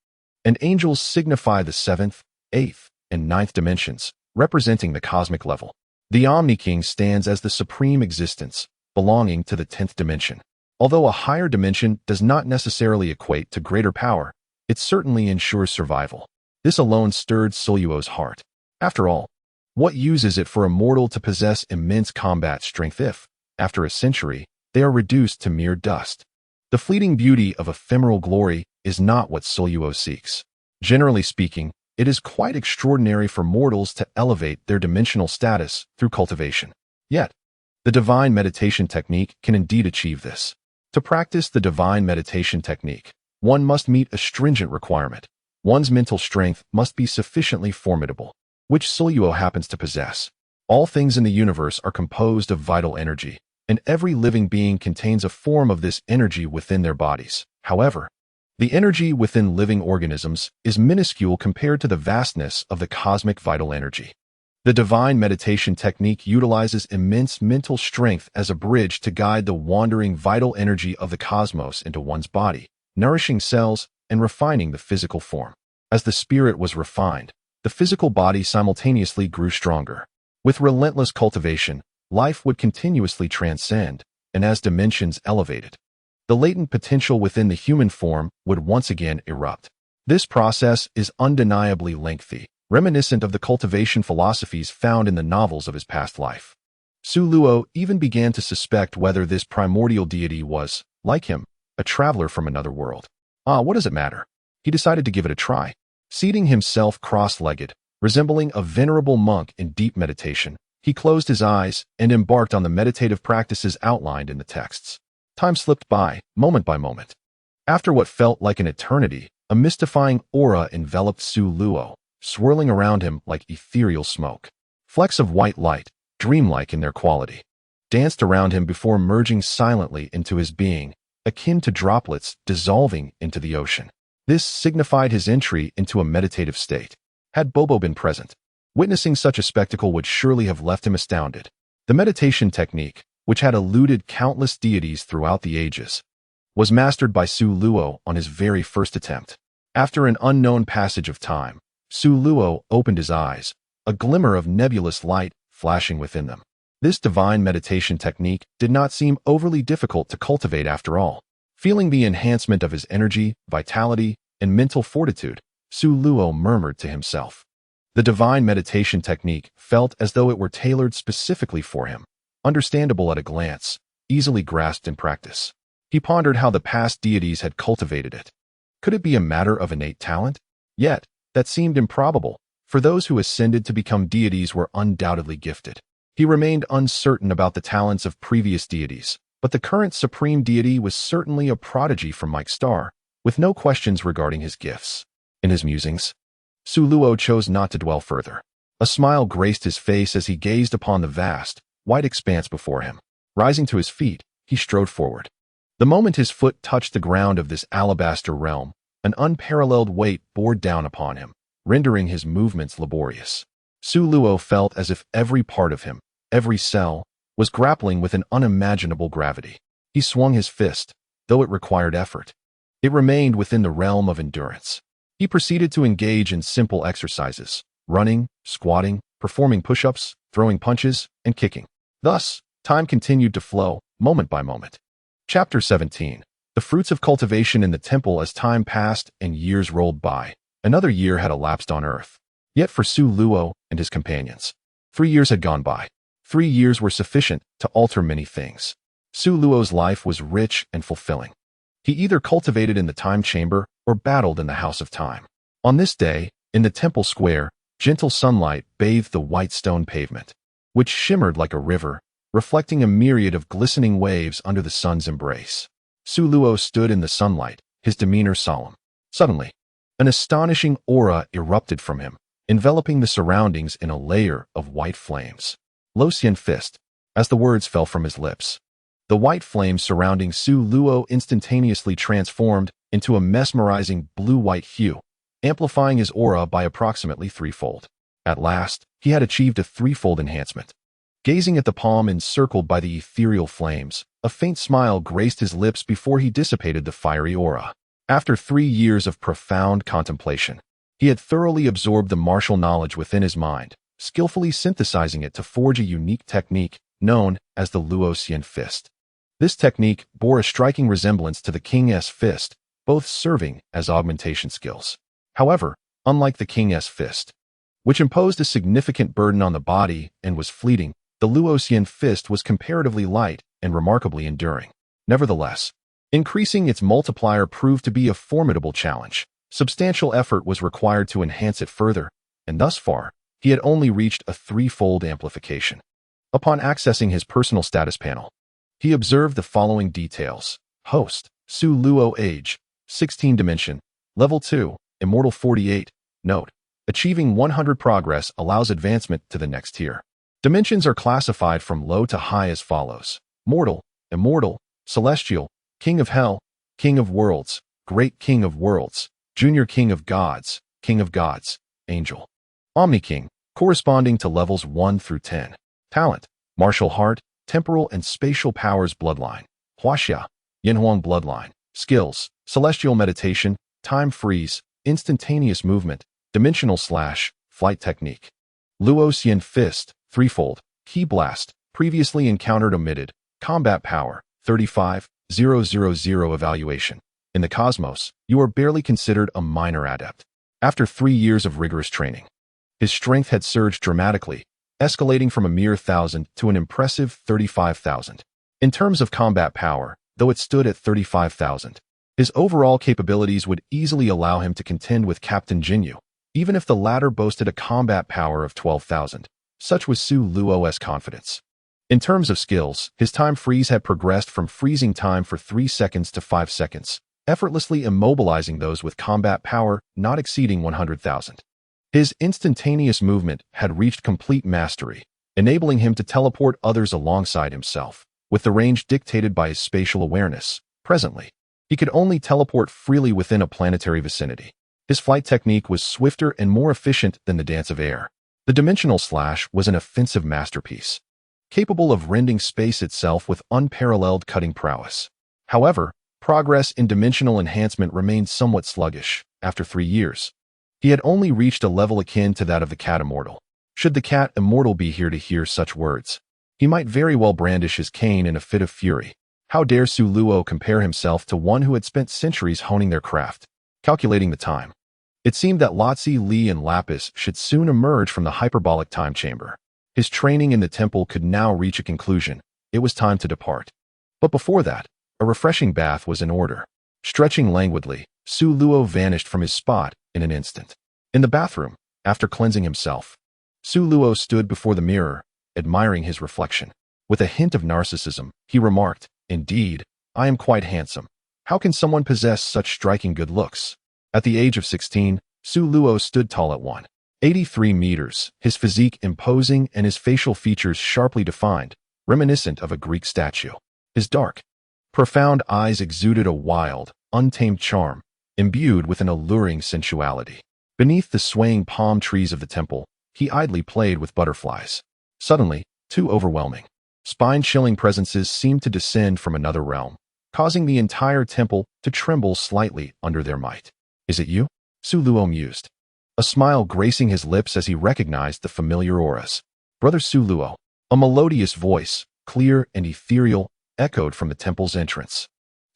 and angels signify the 7th, 8th, and 9th dimensions, representing the cosmic level. The Omni King stands as the supreme existence, belonging to the 10th dimension. Although a higher dimension does not necessarily equate to greater power, it certainly ensures survival. This alone stirred Soluo's heart. After all, what use is it for a mortal to possess immense combat strength if, after a century, they are reduced to mere dust? The fleeting beauty of ephemeral glory is not what Soluo seeks. Generally speaking, it is quite extraordinary for mortals to elevate their dimensional status through cultivation. Yet, the divine meditation technique can indeed achieve this. To practice the divine meditation technique, one must meet a stringent requirement. One's mental strength must be sufficiently formidable, which Soluo happens to possess. All things in the universe are composed of vital energy, and every living being contains a form of this energy within their bodies. However, the energy within living organisms is minuscule compared to the vastness of the cosmic vital energy. The divine meditation technique utilizes immense mental strength as a bridge to guide the wandering vital energy of the cosmos into one's body, nourishing cells and refining the physical form. As the spirit was refined, the physical body simultaneously grew stronger. With relentless cultivation, life would continuously transcend, and as dimensions elevated, the latent potential within the human form would once again erupt. This process is undeniably lengthy, reminiscent of the cultivation philosophies found in the novels of his past life. Soluo even began to suspect whether this primordial deity was, like him, a traveler from another world. What does it matter? He decided to give it a try. Seating himself cross-legged, resembling a venerable monk in deep meditation, he closed his eyes and embarked on the meditative practices outlined in the texts. Time slipped by, moment by moment. After what felt like an eternity, a mystifying aura enveloped Soluo, swirling around him like ethereal smoke. Flecks of white light, dreamlike in their quality, danced around him before merging silently into his being, akin to droplets dissolving into the ocean. This signified his entry into a meditative state. Had Bobo been present, Witnessing such a spectacle would surely have left him astounded. The meditation technique, which had eluded countless deities throughout the ages, was mastered by Su Luo on his very first attempt. After an unknown passage of time, Su Luo opened his eyes, a glimmer of nebulous light flashing within them. This divine meditation technique did not seem overly difficult to cultivate after all. Feeling the enhancement of his energy, vitality, and mental fortitude, Su Luo murmured to himself. The divine meditation technique felt as though it were tailored specifically for him, understandable at a glance, easily grasped in practice. He pondered how the past deities had cultivated it. Could it be a matter of innate talent? Yet, that seemed improbable, for those who ascended to become deities were undoubtedly gifted. He remained uncertain about the talents of previous deities, but the current supreme deity was certainly a prodigy from Mike Star, with no questions regarding his gifts. In his musings, Su Luo chose not to dwell further. A smile graced his face as he gazed upon the vast, white expanse before him. Rising to his feet, he strode forward. The moment his foot touched the ground of this alabaster realm, an unparalleled weight bore down upon him, rendering his movements laborious. Su Luo felt as if every part of him, every cell, was grappling with an unimaginable gravity. He swung his fist, though it required effort. It remained within the realm of endurance. He proceeded to engage in simple exercises, running, squatting, performing push-ups, throwing punches, and kicking. Thus, time continued to flow, moment by moment. Chapter 17. The fruits of cultivation in the temple. As time passed and years rolled by, another year had elapsed on Earth. Yet for Su Luo and his companions, 3 years had gone by. 3 years were sufficient to alter many things. Su Luo's life was rich and fulfilling. He either cultivated in the time chamber or battled in the house of time. On this day, in the temple square, gentle sunlight bathed the white stone pavement, which shimmered like a river, reflecting a myriad of glistening waves under the sun's embrace. Su Luo stood in the sunlight, his demeanor solemn. Suddenly, an astonishing aura erupted from him, enveloping the surroundings in a layer of white flames. Lo Xian Fist, as the words fell from his lips. The white flames surrounding Su Luo instantaneously transformed into a mesmerizing blue-white hue, amplifying his aura by approximately threefold. At last, he had achieved a threefold enhancement. Gazing at the palm encircled by the ethereal flames, a faint smile graced his lips before he dissipated the fiery aura. After 3 years of profound contemplation, he had thoroughly absorbed the martial knowledge within his mind, skillfully synthesizing it to forge a unique technique known as the Luo Xian Fist. This technique bore a striking resemblance to the King's Fist, both serving as augmentation skills. However, unlike the King's Fist, which imposed a significant burden on the body and was fleeting, the Luo Xian Fist was comparatively light and remarkably enduring. Nevertheless, increasing its multiplier proved to be a formidable challenge. Substantial effort was required to enhance it further, and thus far, he had only reached a threefold amplification. Upon accessing his personal status panel, he observed the following details. Host, Su Luo age, 16 dimension, level 2, immortal 48. Note, achieving 100 progress allows advancement to the next tier. Dimensions are classified from low to high as follows: mortal, immortal, celestial, king of hell, king of worlds, great king of worlds, junior king of gods, angel. Omni-king, corresponding to levels 1 through 10. Talent, martial heart, temporal and spatial powers bloodline. Huaxia, Yanhuang bloodline. Skills, celestial meditation, time freeze, instantaneous movement, dimensional slash, flight technique. Luo Xian Fist, threefold, ki blast, previously encountered omitted, combat power, 35,000 evaluation. In the cosmos, you are barely considered a minor adept. After 3 years of rigorous training, his strength had surged dramatically, escalating from a mere 1,000 to an impressive 35,000. In terms of combat power, though it stood at 35,000, his overall capabilities would easily allow him to contend with Captain Jinyu, even if the latter boasted a combat power of 12,000. Such was Su Luo's confidence. In terms of skills, his time freeze had progressed from freezing time for 3 seconds to 5 seconds, effortlessly immobilizing those with combat power not exceeding 100,000. His instantaneous movement had reached complete mastery, enabling him to teleport others alongside himself, with the range dictated by his spatial awareness. Presently, he could only teleport freely within a planetary vicinity. His flight technique was swifter and more efficient than the dance of air. The dimensional slash was an offensive masterpiece, capable of rending space itself with unparalleled cutting prowess. However, progress in dimensional enhancement remained somewhat sluggish. After 3 years, he had only reached a level akin to that of the cat immortal. Should the cat immortal be here to hear such words, he might very well brandish his cane in a fit of fury. How dare Su Luo compare himself to one who had spent centuries honing their craft? Calculating the time, it seemed that Lotzi, Li, and Lapis should soon emerge from the hyperbolic time chamber. His training in the temple could now reach a conclusion. It was time to depart. But before that, a refreshing bath was in order. Stretching languidly, Su Luo vanished from his spot in an instant. In the bathroom, after cleansing himself, Su Luo stood before the mirror, admiring his reflection. With a hint of narcissism, he remarked, "Indeed, I am quite handsome. How can someone possess such striking good looks?" At the age of 16, Su Luo stood tall at 183 meters, his physique imposing and his facial features sharply defined, reminiscent of a Greek statue. His dark, profound eyes exuded a wild, untamed charm, imbued with an alluring sensuality. Beneath the swaying palm trees of the temple, he idly played with butterflies. Suddenly, two overwhelming, spine-chilling presences seemed to descend from another realm, causing the entire temple to tremble slightly under their might. "Is it you?" Su Luo mused, a smile gracing his lips as he recognized the familiar auras. "Brother Su Luo." A melodious voice, clear and ethereal, echoed from the temple's entrance.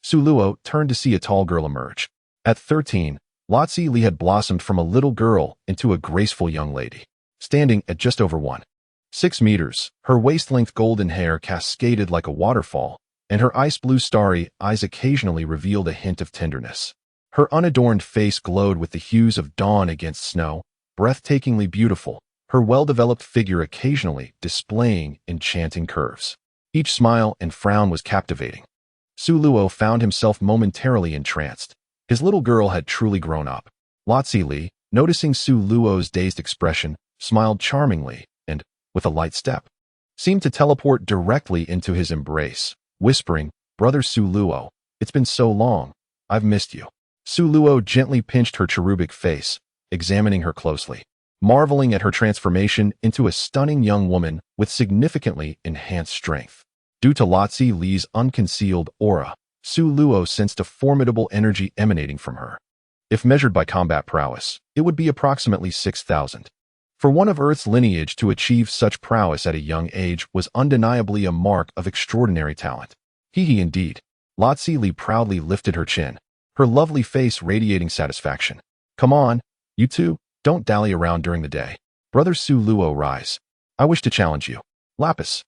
Su Luo turned to see a tall girl emerge. At 13, Lotzi Li had blossomed from a little girl into a graceful young lady. Standing at just over 1.6 meters, her waist-length golden hair cascaded like a waterfall, and her ice-blue starry eyes occasionally revealed a hint of tenderness. Her unadorned face glowed with the hues of dawn against snow, breathtakingly beautiful, her well-developed figure occasionally displaying enchanting curves. Each smile and frown was captivating. Su Luo found himself momentarily entranced. His little girl had truly grown up. Lotzi Li, noticing Su Luo's dazed expression, smiled charmingly and, with a light step, seemed to teleport directly into his embrace, whispering, "Brother Su Luo, it's been so long. I've missed you." Su Luo gently pinched her cherubic face, examining her closely, marveling at her transformation into a stunning young woman with significantly enhanced strength. Due to Lotzi Li's unconcealed aura, Su Luo sensed a formidable energy emanating from her. If measured by combat prowess, it would be approximately 6,000. For one of Earth's lineage to achieve such prowess at a young age was undeniably a mark of extraordinary talent. He indeed. Lotzi Li proudly lifted her chin, her lovely face radiating satisfaction. "Come on, you two, don't dally around during the day. Brother Su Luo, rise. I wish to challenge you." Lapis,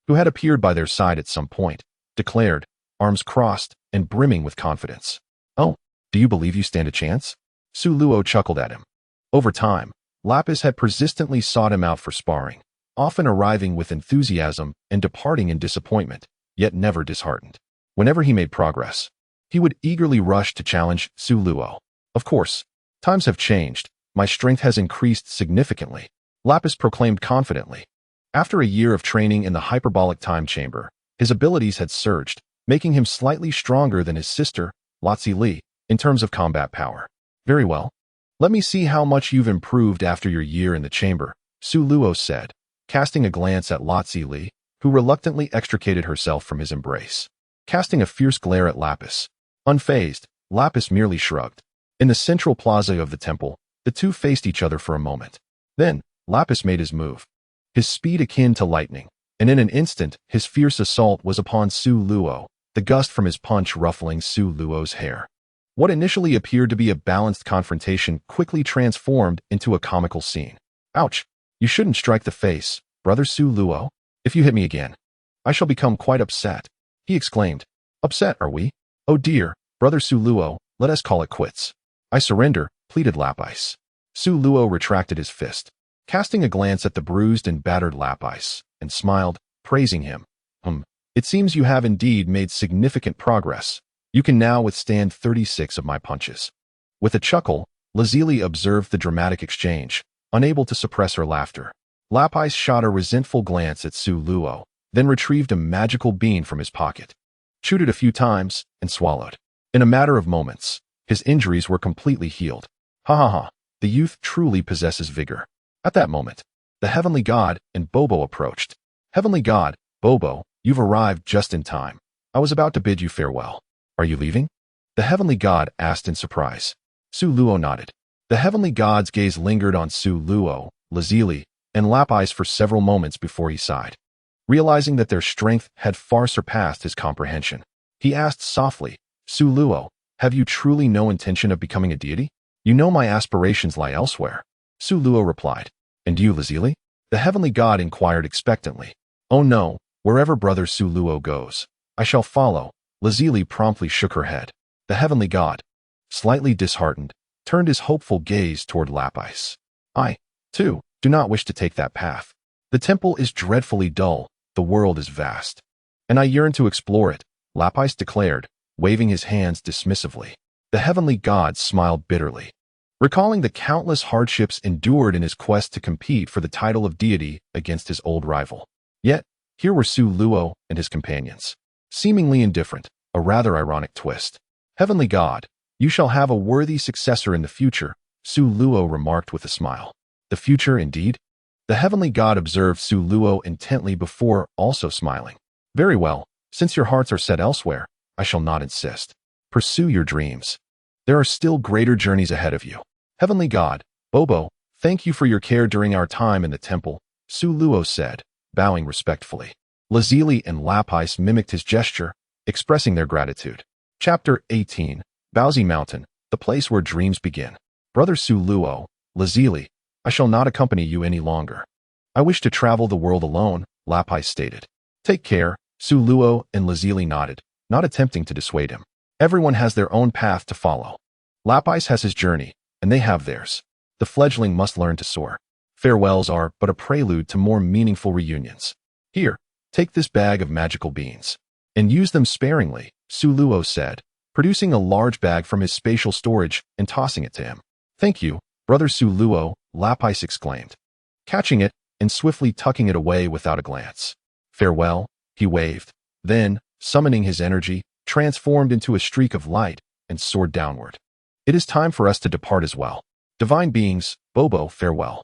who had appeared by their side at some point, declared, arms crossed and brimming with confidence. "Oh, do you believe you stand a chance?" Su Luo chuckled at him. Over time, Lapis had persistently sought him out for sparring, often arriving with enthusiasm and departing in disappointment, yet never disheartened. Whenever he made progress, he would eagerly rush to challenge Su Luo. "Of course, times have changed. My strength has increased significantly," Lapis proclaimed confidently. After a year of training in the hyperbolic time chamber, his abilities had surged, making him slightly stronger than his sister, Lotzi Li, in terms of combat power. "Very well. Let me see how much you've improved after your year in the chamber," Su Luo said, casting a glance at Lotzi Li, who reluctantly extricated herself from his embrace. Casting a fierce glare at Lapis. Unfazed, Lapis merely shrugged. In the central plaza of the temple, the two faced each other for a moment. Then, Lapis made his move. His speed akin to lightning, and in an instant, his fierce assault was upon Su Luo, the gust from his punch ruffling Su Luo's hair. What initially appeared to be a balanced confrontation quickly transformed into a comical scene. "Ouch! You shouldn't strike the face, Brother Su Luo. If you hit me again, I shall become quite upset," he exclaimed. "Upset, are we? Oh dear, Brother Su Luo, let us call it quits." "I surrender," pleaded Lapis. Su Luo retracted his fist, casting a glance at the bruised and battered Lapis, and smiled, praising him. It seems you have indeed made significant progress. You can now withstand 36 of my punches." With a chuckle, Lazili observed the dramatic exchange, unable to suppress her laughter. Lapis shot a resentful glance at Su Luo, then retrieved a magical bean from his pocket, chewed it a few times, and swallowed. In a matter of moments, his injuries were completely healed. "Ha ha ha, the youth truly possesses vigor." At that moment, The Heavenly God and Bobo approached. Heavenly God, Bobo, you've arrived just in time. I was about to bid you farewell. Are you leaving? The Heavenly God asked in surprise. Su Luo nodded. The Heavenly God's gaze lingered on Su Luo, Lazili, and Lapis for several moments before he sighed. Realizing that their strength had far surpassed his comprehension, he asked softly, Su Luo, have you truly no intention of becoming a deity? You know my aspirations lie elsewhere. Su Luo replied. And you, Lazili? The Heavenly God inquired expectantly. Oh no, wherever Brother Su Luo goes, I shall follow. Lazili promptly shook her head. The Heavenly God, slightly disheartened, turned his hopeful gaze toward Lapis. I, too, do not wish to take that path. The temple is dreadfully dull, the world is vast. And I yearn to explore it, Lapis declared, waving his hands dismissively. The Heavenly God smiled bitterly, recalling the countless hardships endured in his quest to compete for the title of deity against his old rival. Yet, here were Su Luo and his companions, seemingly indifferent, a rather ironic twist. Heavenly God, you shall have a worthy successor in the future, Su Luo remarked with a smile. The future, indeed? The Heavenly God observed Su Luo intently before also smiling. Very well, since your hearts are set elsewhere, I shall not insist. Pursue your dreams. There are still greater journeys ahead of you. Heavenly God, Bobo, thank you for your care during our time in the temple, Su Luo said, bowing respectfully. Lazili and Lapis mimicked his gesture, expressing their gratitude. Chapter 18, Bowsy Mountain, the place where dreams begin. Brother Su Luo, Lazili, I shall not accompany you any longer. I wish to travel the world alone, Lapis stated. Take care, Su Luo and Lazili nodded, not attempting to dissuade him. Everyone has their own path to follow. Lapis has his journey, and they have theirs. The fledgling must learn to soar. Farewells are but a prelude to more meaningful reunions. Here, take this bag of magical beans. And use them sparingly, Su Luo said, producing a large bag from his spatial storage and tossing it to him. Thank you, Brother Su Luo, Lapis exclaimed, catching it and swiftly tucking it away without a glance. Farewell, he waved, then, summoning his energy, transformed into a streak of light and soared downward. It is time for us to depart as well. Divine beings, Bobo, farewell.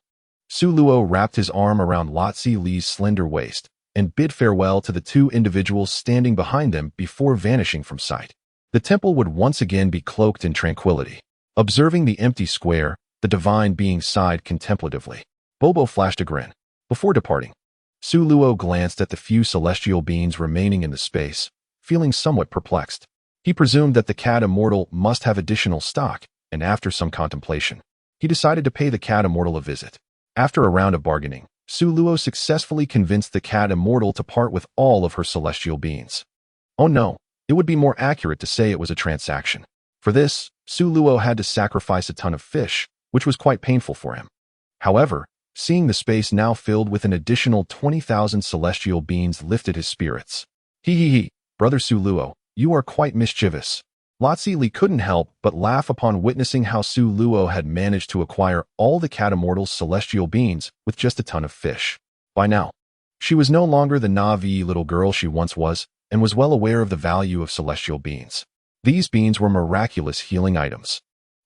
Su Luo wrapped his arm around Lotzi Li's slender waist and bid farewell to the two individuals standing behind them before vanishing from sight. The temple would once again be cloaked in tranquility. Observing the empty square, the divine being sighed contemplatively. Bobo flashed a grin. Before departing, Su Luo glanced at the few celestial beings remaining in the space, feeling somewhat perplexed. He presumed that the cat immortal must have additional stock, and after some contemplation, he decided to pay the cat immortal a visit. After a round of bargaining, Su Luo successfully convinced the cat immortal to part with all of her celestial beings. Oh no, it would be more accurate to say it was a transaction. For this, Su Luo had to sacrifice a ton of fish, which was quite painful for him. However, seeing the space now filled with an additional 20,000 celestial beings lifted his spirits. He, Brother Su Luo, you are quite mischievous. Lotzi Li couldn't help but laugh upon witnessing how Su Luo had managed to acquire all the cat immortal's celestial beings with just a ton of fish. By now, she was no longer the naive little girl she once was, and was well aware of the value of celestial beings. These beans were miraculous healing items.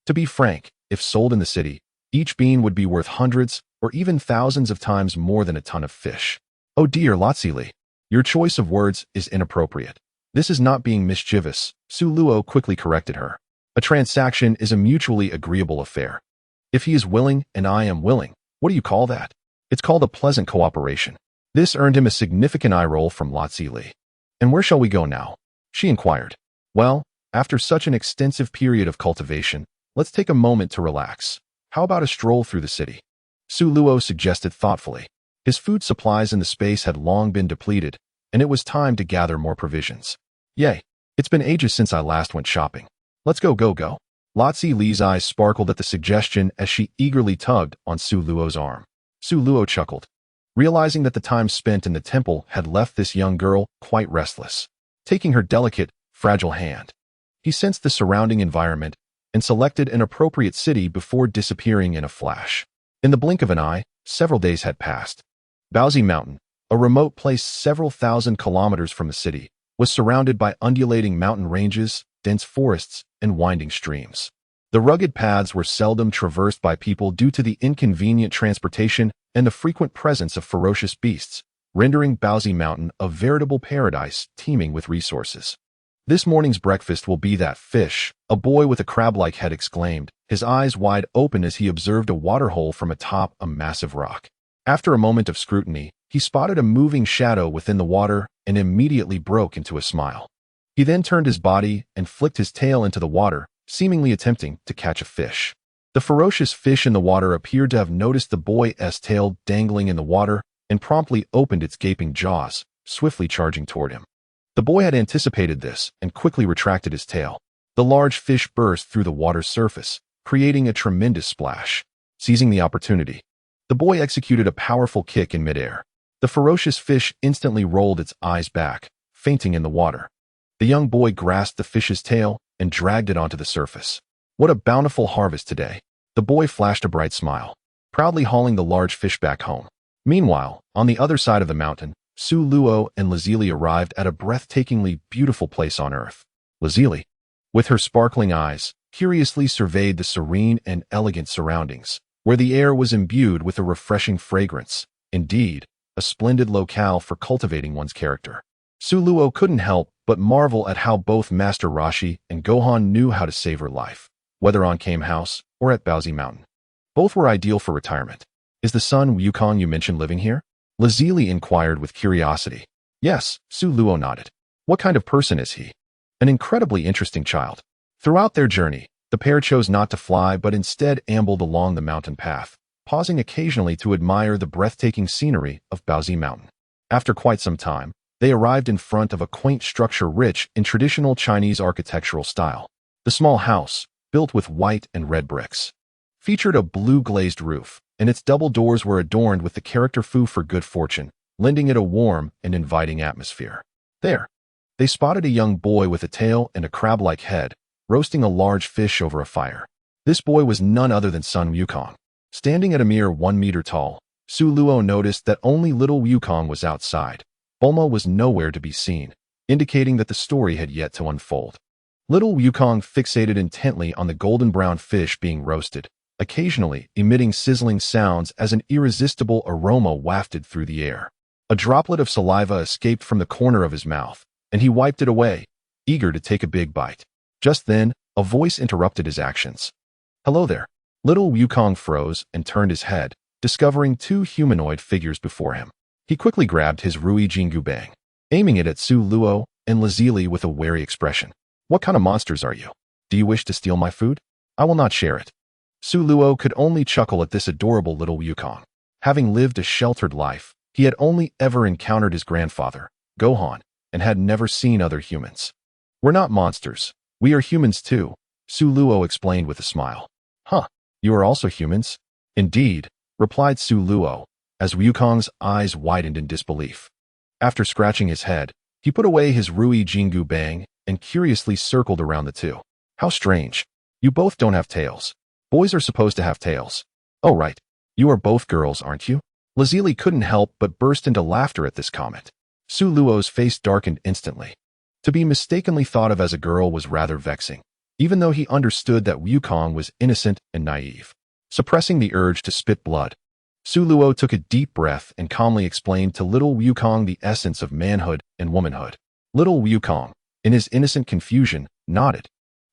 To be frank, if sold in the city, each bean would be worth hundreds or even thousands of times more than a ton of fish. Oh dear, Lotzi Li, your choice of words is inappropriate. This is not being mischievous, Su Luo quickly corrected her. A transaction is a mutually agreeable affair. If he is willing and I am willing, what do you call that? It's called a pleasant cooperation. This earned him a significant eye roll from Lotzi Li. And where shall we go now? She inquired. Well, after such an extensive period of cultivation, let's take a moment to relax. How about a stroll through the city? Su Luo suggested thoughtfully. His food supplies in the space had long been depleted, and it was time to gather more provisions. Yay, it's been ages since I last went shopping. Let's go. Lotzi Li's eyes sparkled at the suggestion as she eagerly tugged on Su Luo's arm. Su Luo chuckled, realizing that the time spent in the temple had left this young girl quite restless. Taking her delicate, fragile hand, he sensed the surrounding environment and selected an appropriate city before disappearing in a flash. In the blink of an eye, several days had passed. Bowsy Mountain, a remote place several thousand kilometers from the city, was surrounded by undulating mountain ranges, dense forests, and winding streams. The rugged paths were seldom traversed by people due to the inconvenient transportation and the frequent presence of ferocious beasts, rendering Bowsy Mountain a veritable paradise teeming with resources. "This morning's breakfast will be that fish," a boy with a crab-like head exclaimed, his eyes wide open as he observed a waterhole from atop a massive rock. After a moment of scrutiny, he spotted a moving shadow within the water and immediately broke into a smile. He then turned his body and flicked his tail into the water, seemingly attempting to catch a fish. The ferocious fish in the water appeared to have noticed the boy's tail dangling in the water and promptly opened its gaping jaws, swiftly charging toward him. The boy had anticipated this and quickly retracted his tail. The large fish burst through the water's surface, creating a tremendous splash. Seizing the opportunity, the boy executed a powerful kick in midair. The ferocious fish instantly rolled its eyes back, fainting in the water. The young boy grasped the fish's tail and dragged it onto the surface. "What a bountiful harvest today." The boy flashed a bright smile, proudly hauling the large fish back home. Meanwhile, on the other side of the mountain, Su Luo and Lazili arrived at a breathtakingly beautiful place on Earth. Lazili, with her sparkling eyes, curiously surveyed the serene and elegant surroundings, where the air was imbued with a refreshing fragrance. Indeed, a splendid locale for cultivating one's character. Su Luo couldn't help but marvel at how both Master Rashi and Gohan knew how to savor life, whether on Kame House or at Bowsy Mountain. Both were ideal for retirement. "Is the son Wukong you mentioned living here?" Lazili inquired with curiosity. "Yes," Su Luo nodded. "What kind of person is he?" "An incredibly interesting child." Throughout their journey, the pair chose not to fly but instead ambled along the mountain path, pausing occasionally to admire the breathtaking scenery of Bowsy Mountain. After quite some time, they arrived in front of a quaint structure rich in traditional Chinese architectural style. The small house, built with white and red bricks, featured a blue glazed roof, and its double doors were adorned with the character Fu for good fortune, lending it a warm and inviting atmosphere. There, they spotted a young boy with a tail and a crab-like head, roasting a large fish over a fire. This boy was none other than Sun Wukong. Standing at a mere 1 meter tall, Su Luo noticed that only little Wukong was outside. Bulma was nowhere to be seen, indicating that the story had yet to unfold. Little Wukong fixated intently on the golden-brown fish being roasted, occasionally emitting sizzling sounds as an irresistible aroma wafted through the air. A droplet of saliva escaped from the corner of his mouth, and he wiped it away, eager to take a big bite. Just then, a voice interrupted his actions. "Hello there." Little Wukong froze and turned his head, discovering 2 humanoid figures before him. He quickly grabbed his Rui Jingu Bang, aiming it at Su Luo and Lazili with a wary expression. "What kind of monsters are you? Do you wish to steal my food? I will not share it." Su Luo could only chuckle at this adorable little Wukong. Having lived a sheltered life, he had only ever encountered his grandfather, Gohan, and had never seen other humans. "We're not monsters. We are humans too," Su Luo explained with a smile. "Huh, you are also humans?" "Indeed," replied Su Luo, as Wukong's eyes widened in disbelief. After scratching his head, he put away his Rui Jingu Bang and curiously circled around the two. "How strange. You both don't have tails. Boys are supposed to have tails." "Oh right, you are both girls, aren't you?" Lazili couldn't help but burst into laughter at this comment. Su Luo's face darkened instantly. To be mistakenly thought of as a girl was rather vexing, even though he understood that Wukong was innocent and naive. Suppressing the urge to spit blood, Su Luo took a deep breath and calmly explained to little Wukong the essence of manhood and womanhood. Little Wukong, in his innocent confusion, nodded,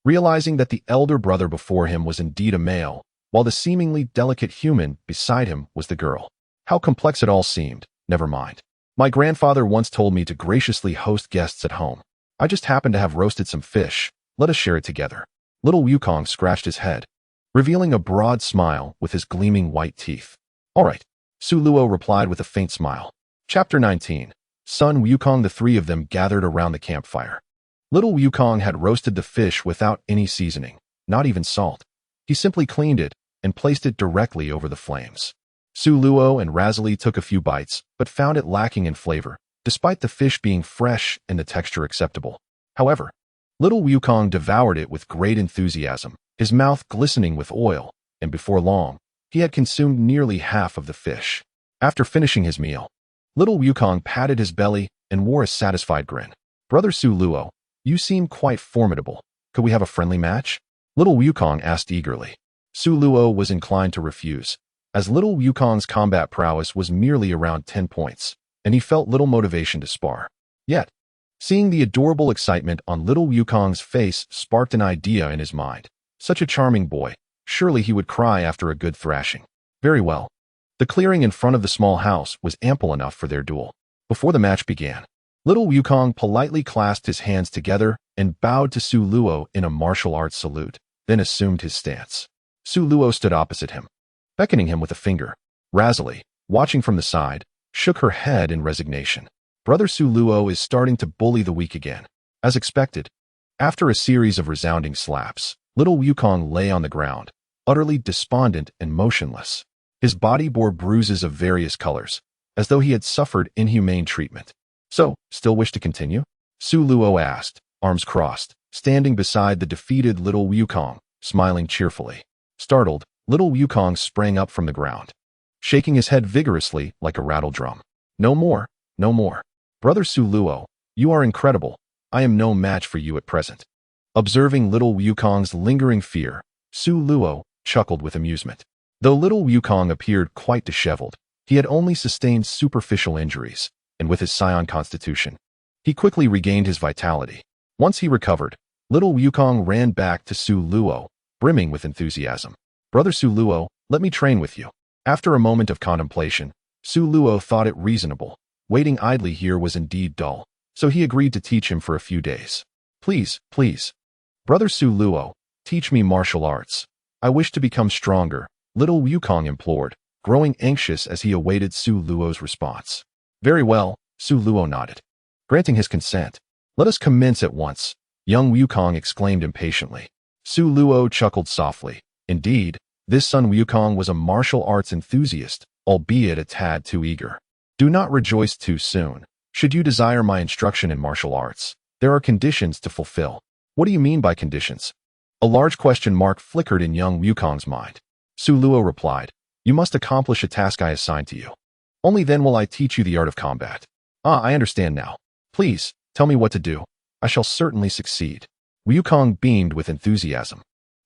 realizing that the elder brother before him was indeed a male, while the seemingly delicate human beside him was the girl. How complex it all seemed. Never mind. My grandfather once told me to graciously host guests at home. I just happened to have roasted some fish. Let us share it together. Little Wukong scratched his head, revealing a broad smile with his gleaming white teeth. "All right," Su Luo replied with a faint smile. Chapter 19. Sun Wukong. The 3 of them gathered around the campfire. Little Wukong had roasted the fish without any seasoning, not even salt. He simply cleaned it and placed it directly over the flames. Su Luo and Razali took a few bites, but found it lacking in flavor, despite the fish being fresh and the texture acceptable. However, little Wukong devoured it with great enthusiasm, his mouth glistening with oil, and before long, he had consumed nearly half of the fish. After finishing his meal, little Wukong patted his belly and wore a satisfied grin. "Brother Su Luo, you seem quite formidable. Could we have a friendly match?" Little Wukong asked eagerly. Su Luo was inclined to refuse, as little Wukong's combat prowess was merely around 10 points, and he felt little motivation to spar. Yet, seeing the adorable excitement on little Wukong's face sparked an idea in his mind. Such a charming boy, surely he would cry after a good thrashing. Very well. The clearing in front of the small house was ample enough for their duel. Before the match began, little Wukong politely clasped his hands together and bowed to Su Luo in a martial arts salute, then assumed his stance. Su Luo stood opposite him, beckoning him with a finger. Razily, watching from the side, shook her head in resignation. Brother Su Luo is starting to bully the weak again. As expected, after a series of resounding slaps, little Wukong lay on the ground, utterly despondent and motionless. His body bore bruises of various colors, as though he had suffered inhumane treatment. So, still wish to continue? Su Luo asked, arms crossed, standing beside the defeated little Wukong, smiling cheerfully. Startled, little Wukong sprang up from the ground, shaking his head vigorously like a rattle drum. No more, no more. Brother Su Luo, you are incredible. I am no match for you at present. Observing little Wukong's lingering fear, Su Luo chuckled with amusement. Though little Wukong appeared quite disheveled, he had only sustained superficial injuries, and with his scion constitution, he quickly regained his vitality. Once he recovered, little Wukong ran back to Su Luo, brimming with enthusiasm. Brother Su Luo, let me train with you. After a moment of contemplation, Su Luo thought it reasonable. Waiting idly here was indeed dull, so he agreed to teach him for a few days. Please, please. Brother Su Luo, teach me martial arts. I wish to become stronger, little Wukong implored, growing anxious as he awaited Su Luo's response. Very well, Su Luo nodded, granting his consent. Let us commence at once, young Wukong exclaimed impatiently. Su Luo chuckled softly. Indeed, this son Wukong was a martial arts enthusiast, albeit a tad too eager. Do not rejoice too soon. Should you desire my instruction in martial arts, there are conditions to fulfill. What do you mean by conditions? A large question mark flickered in young Wukong's mind. Su Luo replied, you must accomplish a task I assign to you. Only then will I teach you the art of combat. Ah, I understand now. Please, tell me what to do. I shall certainly succeed. Wukong beamed with enthusiasm.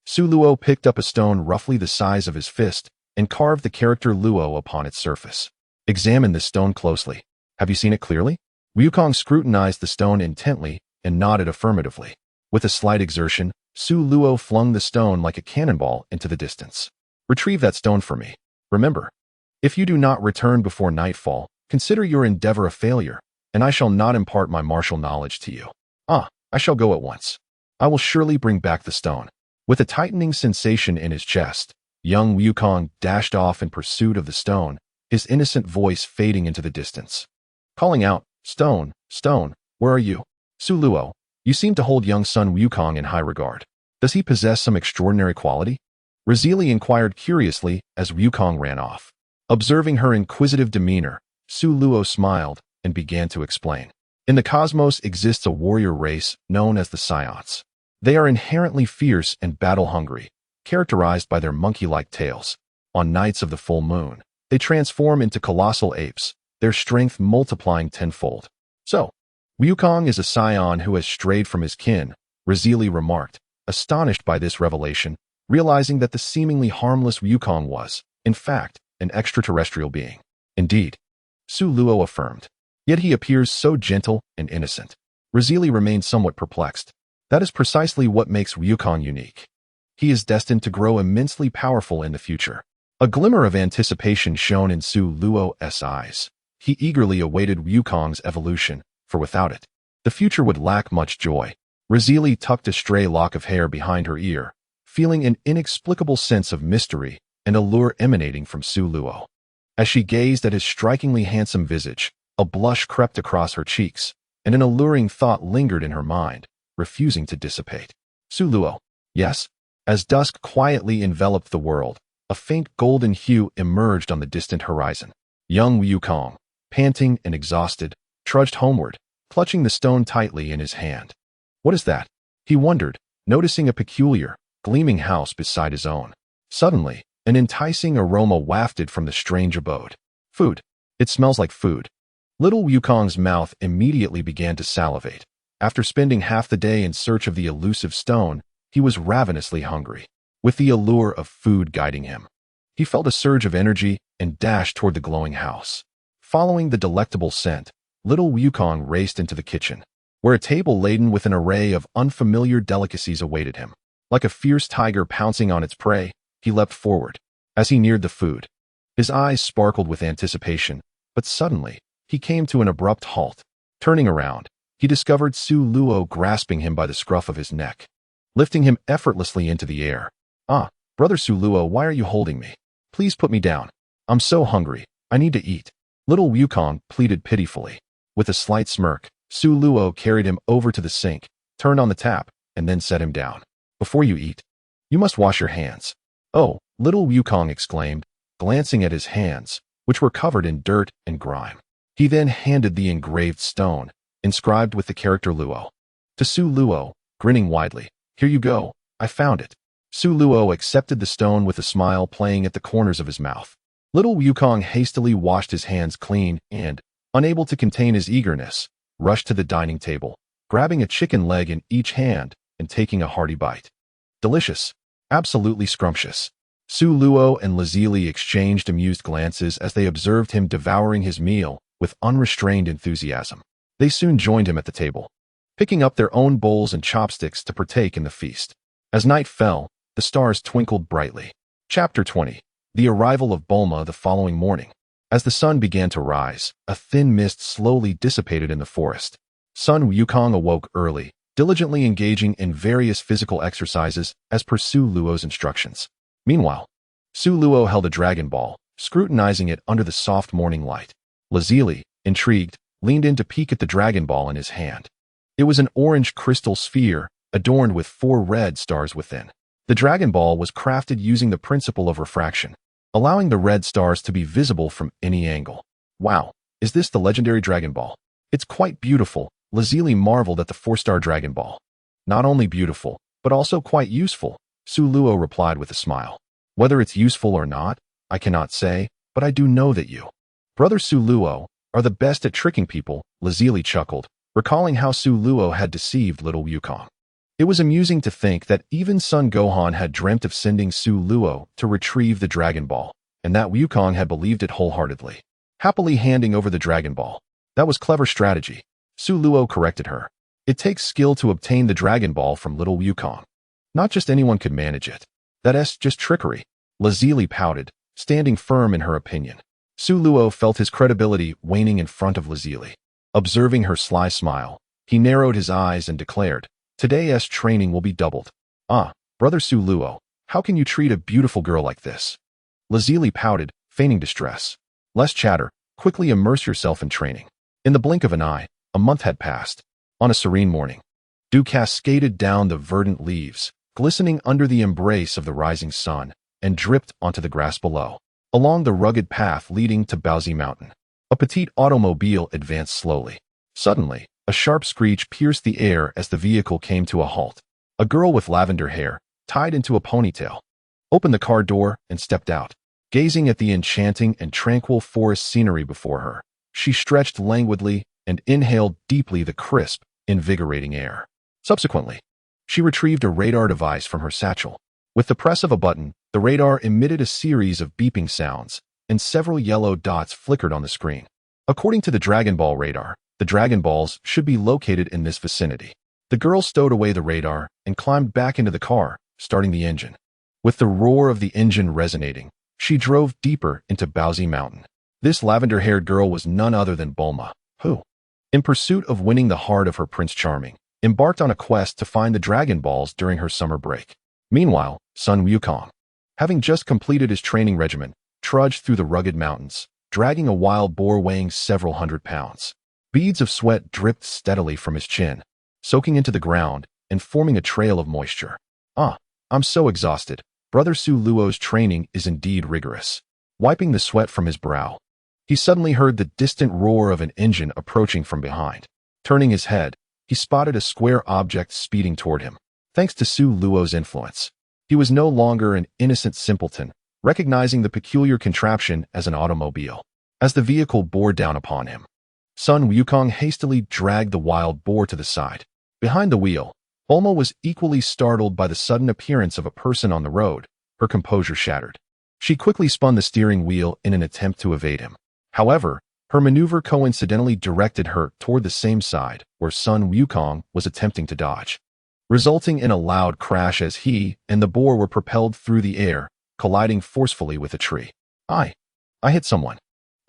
Su Luo picked up a stone roughly the size of his fist and carved the character Luo upon its surface. Examine this stone closely. Have you seen it clearly? Wukong scrutinized the stone intently and nodded affirmatively. With a slight exertion, Su Luo flung the stone like a cannonball into the distance. Retrieve that stone for me. Remember, if you do not return before nightfall, consider your endeavor a failure, and I shall not impart my martial knowledge to you. Ah, I shall go at once. I will surely bring back the stone. With a tightening sensation in his chest, young Wukong dashed off in pursuit of the stone, his innocent voice fading into the distance, calling out, Stone, stone, where are you? Su Luo, you seem to hold young son Wukong in high regard. Does he possess some extraordinary quality? Razili inquired curiously as Wukong ran off. Observing her inquisitive demeanor, Su Luo smiled and began to explain. In the cosmos exists a warrior race known as the Scions. They are inherently fierce and battle-hungry, characterized by their monkey-like tails. On nights of the full moon, they transform into colossal apes, their strength multiplying tenfold. So, Wukong is a scion who has strayed from his kin, Razili remarked, astonished by this revelation, realizing that the seemingly harmless Wukong was, in fact, an extraterrestrial being. Indeed, Su Luo affirmed. Yet he appears so gentle and innocent. Razili remained somewhat perplexed. That is precisely what makes Wukong unique. He is destined to grow immensely powerful in the future. A glimmer of anticipation shone in Su Luo's eyes. He eagerly awaited Wukong's evolution, for without it, the future would lack much joy. Razili tucked a stray lock of hair behind her ear, feeling an inexplicable sense of mystery and allure emanating from Su Luo. As she gazed at his strikingly handsome visage, a blush crept across her cheeks, and an alluring thought lingered in her mind, refusing to dissipate. Su Luo, yes. As dusk quietly enveloped the world, a faint golden hue emerged on the distant horizon. Young Wukong, panting and exhausted, trudged homeward, clutching the stone tightly in his hand. What is that? He wondered, noticing a peculiar, gleaming house beside his own. Suddenly, an enticing aroma wafted from the strange abode. Food. It smells like food. Little Wukong's mouth immediately began to salivate. After spending half the day in search of the elusive stone, He was ravenously hungry, with the allure of food guiding him. He felt a surge of energy and dashed toward the glowing house. Following the delectable scent, little Wukong raced into the kitchen, where a table laden with an array of unfamiliar delicacies awaited him. Like a fierce tiger pouncing on its prey, he leapt forward. As he neared the food, his eyes sparkled with anticipation, but suddenly, he came to an abrupt halt. Turning around, he discovered Su Luo grasping him by the scruff of his neck, lifting him effortlessly into the air. "Ah, Brother Su Luo, why are you holding me? Please put me down. I'm so hungry. I need to eat." Little Wukong pleaded pitifully. With a slight smirk, Su Luo carried him over to the sink, turned on the tap, and then set him down. "Before you eat, you must wash your hands." "Oh," little Wukong exclaimed, glancing at his hands, which were covered in dirt and grime. He then handed the engraved stone, inscribed with the character Luo, to Su Luo, grinning widely. "Here you go, I found it." Su Luo accepted the stone with a smile playing at the corners of his mouth. Little Wukong hastily washed his hands clean and, unable to contain his eagerness, rushed to the dining table, grabbing a chicken leg in each hand and taking a hearty bite. Delicious. Absolutely scrumptious. Su Luo and Lazili exchanged amused glances as they observed him devouring his meal with unrestrained enthusiasm. They soon joined him at the table, picking up their own bowls and chopsticks to partake in the feast. As night fell, the stars twinkled brightly. Chapter 20. The arrival of Bulma the following morning. As the sun began to rise, a thin mist slowly dissipated in the forest. Sun Wukong awoke early, diligently engaging in various physical exercises as per Su Luo's instructions. Meanwhile, Su Luo held a Dragon Ball, scrutinizing it under the soft morning light. Lazili, intrigued, leaned in to peek at the Dragon Ball in his hand. It was an orange crystal sphere, adorned with 4 red stars within. The Dragon Ball was crafted using the principle of refraction, allowing the red stars to be visible from any angle. "Wow, is this the legendary Dragon Ball? It's quite beautiful." Lazili marveled at the 4-star Dragon Ball. "Not only beautiful, but also quite useful," Su Luo replied with a smile. "Whether it's useful or not, I cannot say, but I do know that you, Brother Su Luo, are the best at tricking people." Lazili chuckled, recalling how Su Luo had deceived little Wukong. It was amusing to think that even Son Gohan had dreamt of sending Su Luo to retrieve the Dragon Ball, and that Wukong had believed it wholeheartedly, happily handing over the Dragon Ball. "That was clever strategy," Su Luo corrected her. "It takes skill to obtain the Dragon Ball from little Wukong. Not just anyone could manage it. That's just trickery." Lazili pouted, standing firm in her opinion. Su Luo felt his credibility waning in front of Lazili. Observing her sly smile, he narrowed his eyes and declared, "Today's training will be doubled." "Ah, Brother Su Luo, how can you treat a beautiful girl like this?" Lazili pouted, feigning distress. "Less chatter, quickly immerse yourself in training." In the blink of an eye, a month had passed. On a serene morning, dew cascaded down the verdant leaves, glistening under the embrace of the rising sun, and dripped onto the grass below. Along the rugged path leading to Baozi Mountain, a petite automobile advanced slowly. Suddenly, a sharp screech pierced the air as the vehicle came to a halt. A girl with lavender hair, tied into a ponytail, opened the car door and stepped out. Gazing at the enchanting and tranquil forest scenery before her, she stretched languidly and inhaled deeply the crisp, invigorating air. Subsequently, she retrieved a radar device from her satchel. With the press of a button, the radar emitted a series of beeping sounds, and several yellow dots flickered on the screen. According to the Dragon Ball radar, the Dragon Balls should be located in this vicinity. The girl stowed away the radar and climbed back into the car, starting the engine. With the roar of the engine resonating, she drove deeper into Baozi Mountain. This lavender-haired girl was none other than Bulma, who, in pursuit of winning the heart of her Prince Charming, embarked on a quest to find the Dragon Balls during her summer break. Meanwhile, Sun Wukong, having just completed his training regimen, trudged through the rugged mountains, dragging a wild boar weighing several hundred pounds. Beads of sweat dripped steadily from his chin, soaking into the ground and forming a trail of moisture. "Ah, I'm so exhausted." Brother Su Luo's training is indeed rigorous. Wiping the sweat from his brow, he suddenly heard the distant roar of an engine approaching from behind. Turning his head, he spotted a square object speeding toward him. Thanks to Su Luo's influence, he was no longer an innocent simpleton, recognizing the peculiar contraption as an automobile. As the vehicle bore down upon him, Sun Wukong hastily dragged the wild boar to the side. Behind the wheel, Bulma was equally startled by the sudden appearance of a person on the road, her composure shattered. She quickly spun the steering wheel in an attempt to evade him. However, her maneuver coincidentally directed her toward the same side where Sun Wukong was attempting to dodge, resulting in a loud crash as he and the boar were propelled through the air, colliding forcefully with a tree. I hit someone.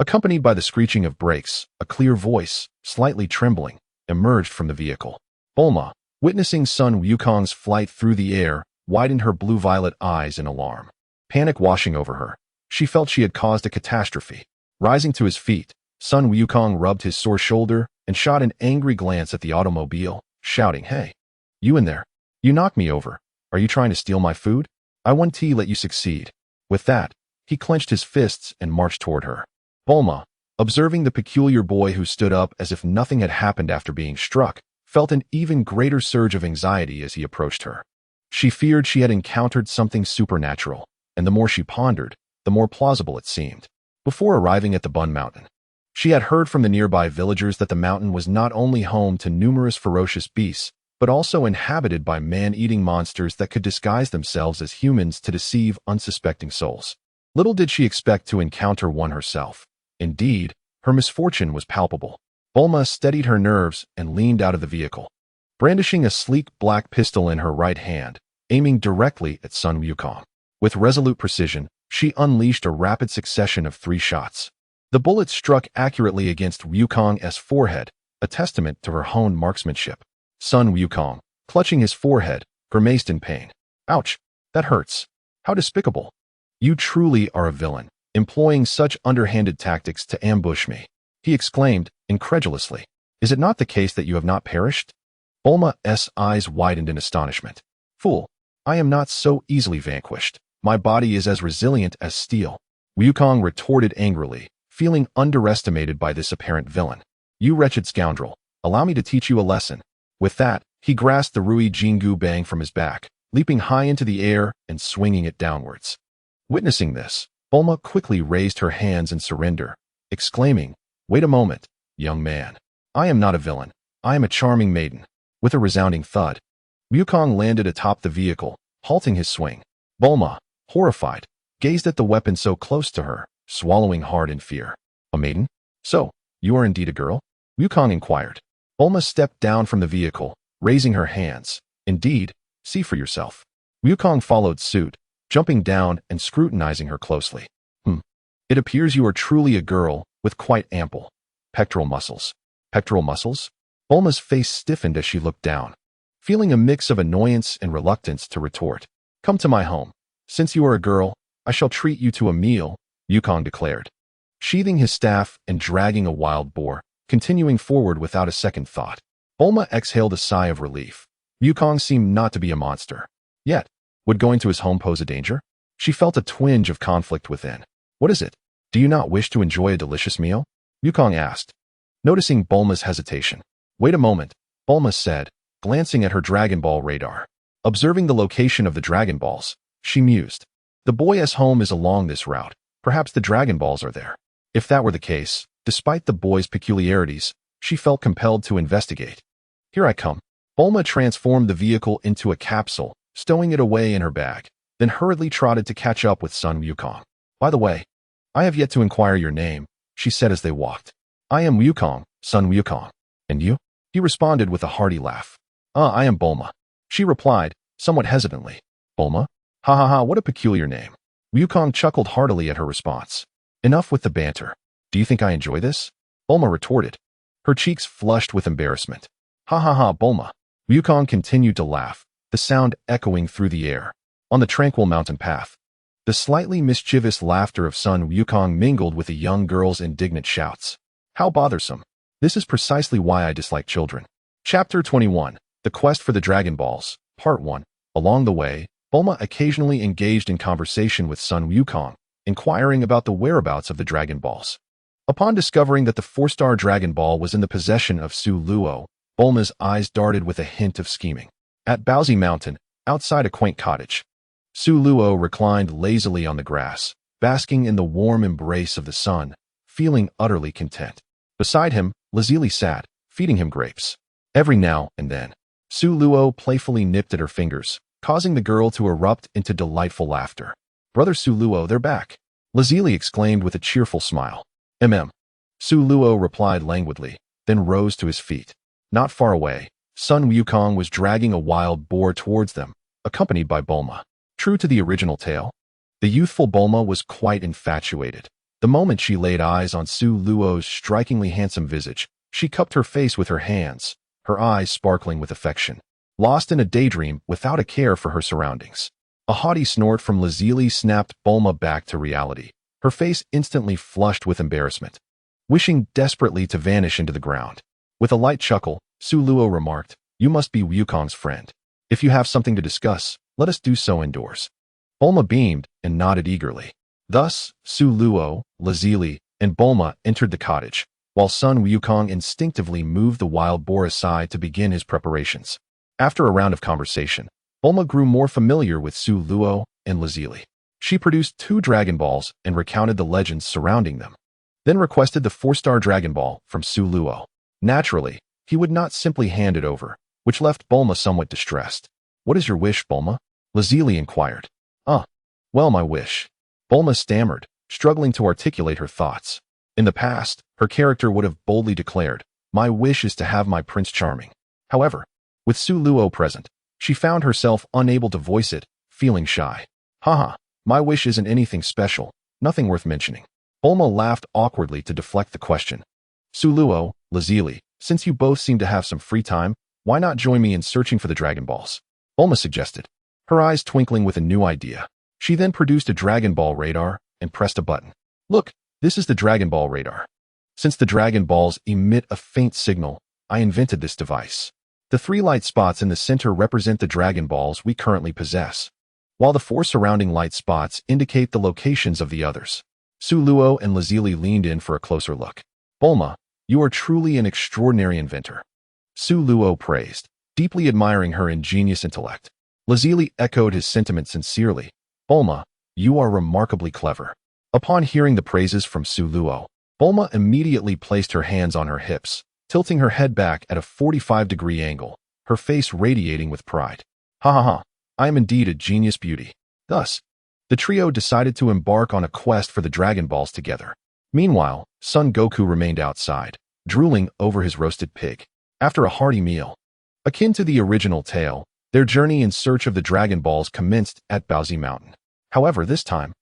Accompanied by the screeching of brakes, a clear voice, slightly trembling, emerged from the vehicle. Bulma, witnessing Sun Wukong's flight through the air, widened her blue-violet eyes in alarm. Panic washing over her, she felt she had caused a catastrophe. Rising to his feet, Sun Wukong rubbed his sore shoulder and shot an angry glance at the automobile, shouting, "Hey, you in there? You knocked me over. Are you trying to steal my food? I won't let you succeed." With that, he clenched his fists and marched toward her. Bulma, observing the peculiar boy who stood up as if nothing had happened after being struck, felt an even greater surge of anxiety as he approached her. She feared she had encountered something supernatural, and the more she pondered, the more plausible it seemed. Before arriving at the Bun Mountain, she had heard from the nearby villagers that the mountain was not only home to numerous ferocious beasts, but also inhabited by man-eating monsters that could disguise themselves as humans to deceive unsuspecting souls. Little did she expect to encounter one herself. Indeed, her misfortune was palpable. Bulma steadied her nerves and leaned out of the vehicle, brandishing a sleek black pistol in her right hand, aiming directly at Sun Wukong. With resolute precision, she unleashed a rapid succession of 3 shots. The bullets struck accurately against Wukong's forehead, a testament to her honed marksmanship. Sun Wukong, clutching his forehead, grimaced in pain. "Ouch, that hurts. How despicable. You truly are a villain, employing such underhanded tactics to ambush me," he exclaimed, incredulously. "Is it not the case that you have not perished?" Bulma's eyes widened in astonishment. "Fool, I am not so easily vanquished. My body is as resilient as steel," Wukong retorted angrily, feeling underestimated by this apparent villain. "You wretched scoundrel, allow me to teach you a lesson." With that, he grasped the Rui Jingu Bang from his back, leaping high into the air and swinging it downwards. Witnessing this, Bulma quickly raised her hands in surrender, exclaiming, "Wait a moment, young man. I am not a villain. I am a charming maiden." With a resounding thud, Wukong landed atop the vehicle, halting his swing. Bulma, horrified, gazed at the weapon so close to her, swallowing hard in fear. "A maiden? So, you are indeed a girl?" Wukong inquired. Bulma stepped down from the vehicle, raising her hands. "Indeed, see for yourself." Wukong followed suit, jumping down and scrutinizing her closely. It appears you are truly a girl with quite ample pectoral muscles." "Pectoral muscles?" Bulma's face stiffened as she looked down, feeling a mix of annoyance and reluctance to retort. "Come to my home. Since you are a girl, I shall treat you to a meal," Wukong declared, sheathing his staff and dragging a wild boar, continuing forward without a second thought. Bulma exhaled a sigh of relief. Wukong seemed not to be a monster. Yet, would going to his home pose a danger? She felt a twinge of conflict within. "What is it? Do you not wish to enjoy a delicious meal?" Wukong asked, noticing Bulma's hesitation. "Wait a moment," Bulma said, glancing at her Dragon Ball radar. Observing the location of the Dragon Balls, she mused. The boy's home is along this route. Perhaps the Dragon Balls are there. If that were the case, despite the boy's peculiarities, she felt compelled to investigate. "Here I come." Bulma transformed the vehicle into a capsule, stowing it away in her bag, then hurriedly trotted to catch up with Sun Wukong. "By the way, I have yet to inquire your name," she said as they walked. "I am Wukong, Sun Wukong. And you?" He responded with a hearty laugh. I am Bulma," she replied, somewhat hesitantly. "Bulma? Ha ha ha, what a peculiar name." Wukong chuckled heartily at her response. "Enough with the banter. Do you think I enjoy this?" Bulma retorted, her cheeks flushed with embarrassment. "Ha ha ha, Bulma." Wukong continued to laugh, the sound echoing through the air. On the tranquil mountain path, the slightly mischievous laughter of Sun Wukong mingled with the young girl's indignant shouts. How bothersome. This is precisely why I dislike children. Chapter 21. The Quest for the Dragon Balls, Part 1. Along the way, Bulma occasionally engaged in conversation with Sun Wukong, inquiring about the whereabouts of the Dragon Balls. Upon discovering that the 4-star Dragon Ball was in the possession of Su Luo, Bulma's eyes darted with a hint of scheming. At Baozi Mountain, outside a quaint cottage, Su Luo reclined lazily on the grass, basking in the warm embrace of the sun, feeling utterly content. Beside him, Lazili sat, feeding him grapes. Every now and then, Su Luo playfully nipped at her fingers, causing the girl to erupt into delightful laughter. Brother Su Luo, they're back, Lazili exclaimed with a cheerful smile. Su Luo replied languidly, then rose to his feet. Not far away, Sun Wukong was dragging a wild boar towards them, accompanied by Bulma. True to the original tale, the youthful Bulma was quite infatuated. The moment she laid eyes on Su Luo's strikingly handsome visage, she cupped her face with her hands, her eyes sparkling with affection. Lost in a daydream without a care for her surroundings. A haughty snort from Lazili snapped Bulma back to reality. Her face instantly flushed with embarrassment, wishing desperately to vanish into the ground. With a light chuckle, Su Luo remarked, "You must be Wukong's friend. If you have something to discuss, let us do so indoors." Bulma beamed and nodded eagerly. Thus, Su Luo, Lazili, and Bulma entered the cottage, while Sun Wukong instinctively moved the wild boar aside to begin his preparations. After a round of conversation, Bulma grew more familiar with Su Luo and Lazili. She produced 2 Dragon Balls and recounted the legends surrounding them, then requested the 4-star Dragon Ball from Su Luo. Naturally, he would not simply hand it over, which left Bulma somewhat distressed. "What is your wish, Bulma?" Lazili inquired. Well, my wish," Bulma stammered, struggling to articulate her thoughts. In the past, her character would have boldly declared, "My wish is to have my Prince Charming." However, with Su Luo present, she found herself unable to voice it, feeling shy. "Haha, my wish isn't anything special, nothing worth mentioning." Bulma laughed awkwardly to deflect the question. "Su Luo, Lazili, since you both seem to have some free time, why not join me in searching for the Dragon Balls?" Bulma suggested, her eyes twinkling with a new idea. She then produced a Dragon Ball radar and pressed a button. "Look, this is the Dragon Ball radar. Since the Dragon Balls emit a faint signal, I invented this device. The 3 light spots in the center represent the Dragon Balls we currently possess, while the 4 surrounding light spots indicate the locations of the others." Su Luo and Lazili leaned in for a closer look. "Bulma, you are truly an extraordinary inventor," Su Luo praised, deeply admiring her ingenious intellect. Lazili echoed his sentiment sincerely. "Bulma, you are remarkably clever." Upon hearing the praises from Su Luo, Bulma immediately placed her hands on her hips, tilting her head back at a 45-degree angle, her face radiating with pride. "Ha ha ha, I am indeed a genius beauty." Thus, the trio decided to embark on a quest for the Dragon Balls together. Meanwhile, Son Goku remained outside, drooling over his roasted pig. After a hearty meal, akin to the original tale, their journey in search of the Dragon Balls commenced at Baozi Mountain. However, this time,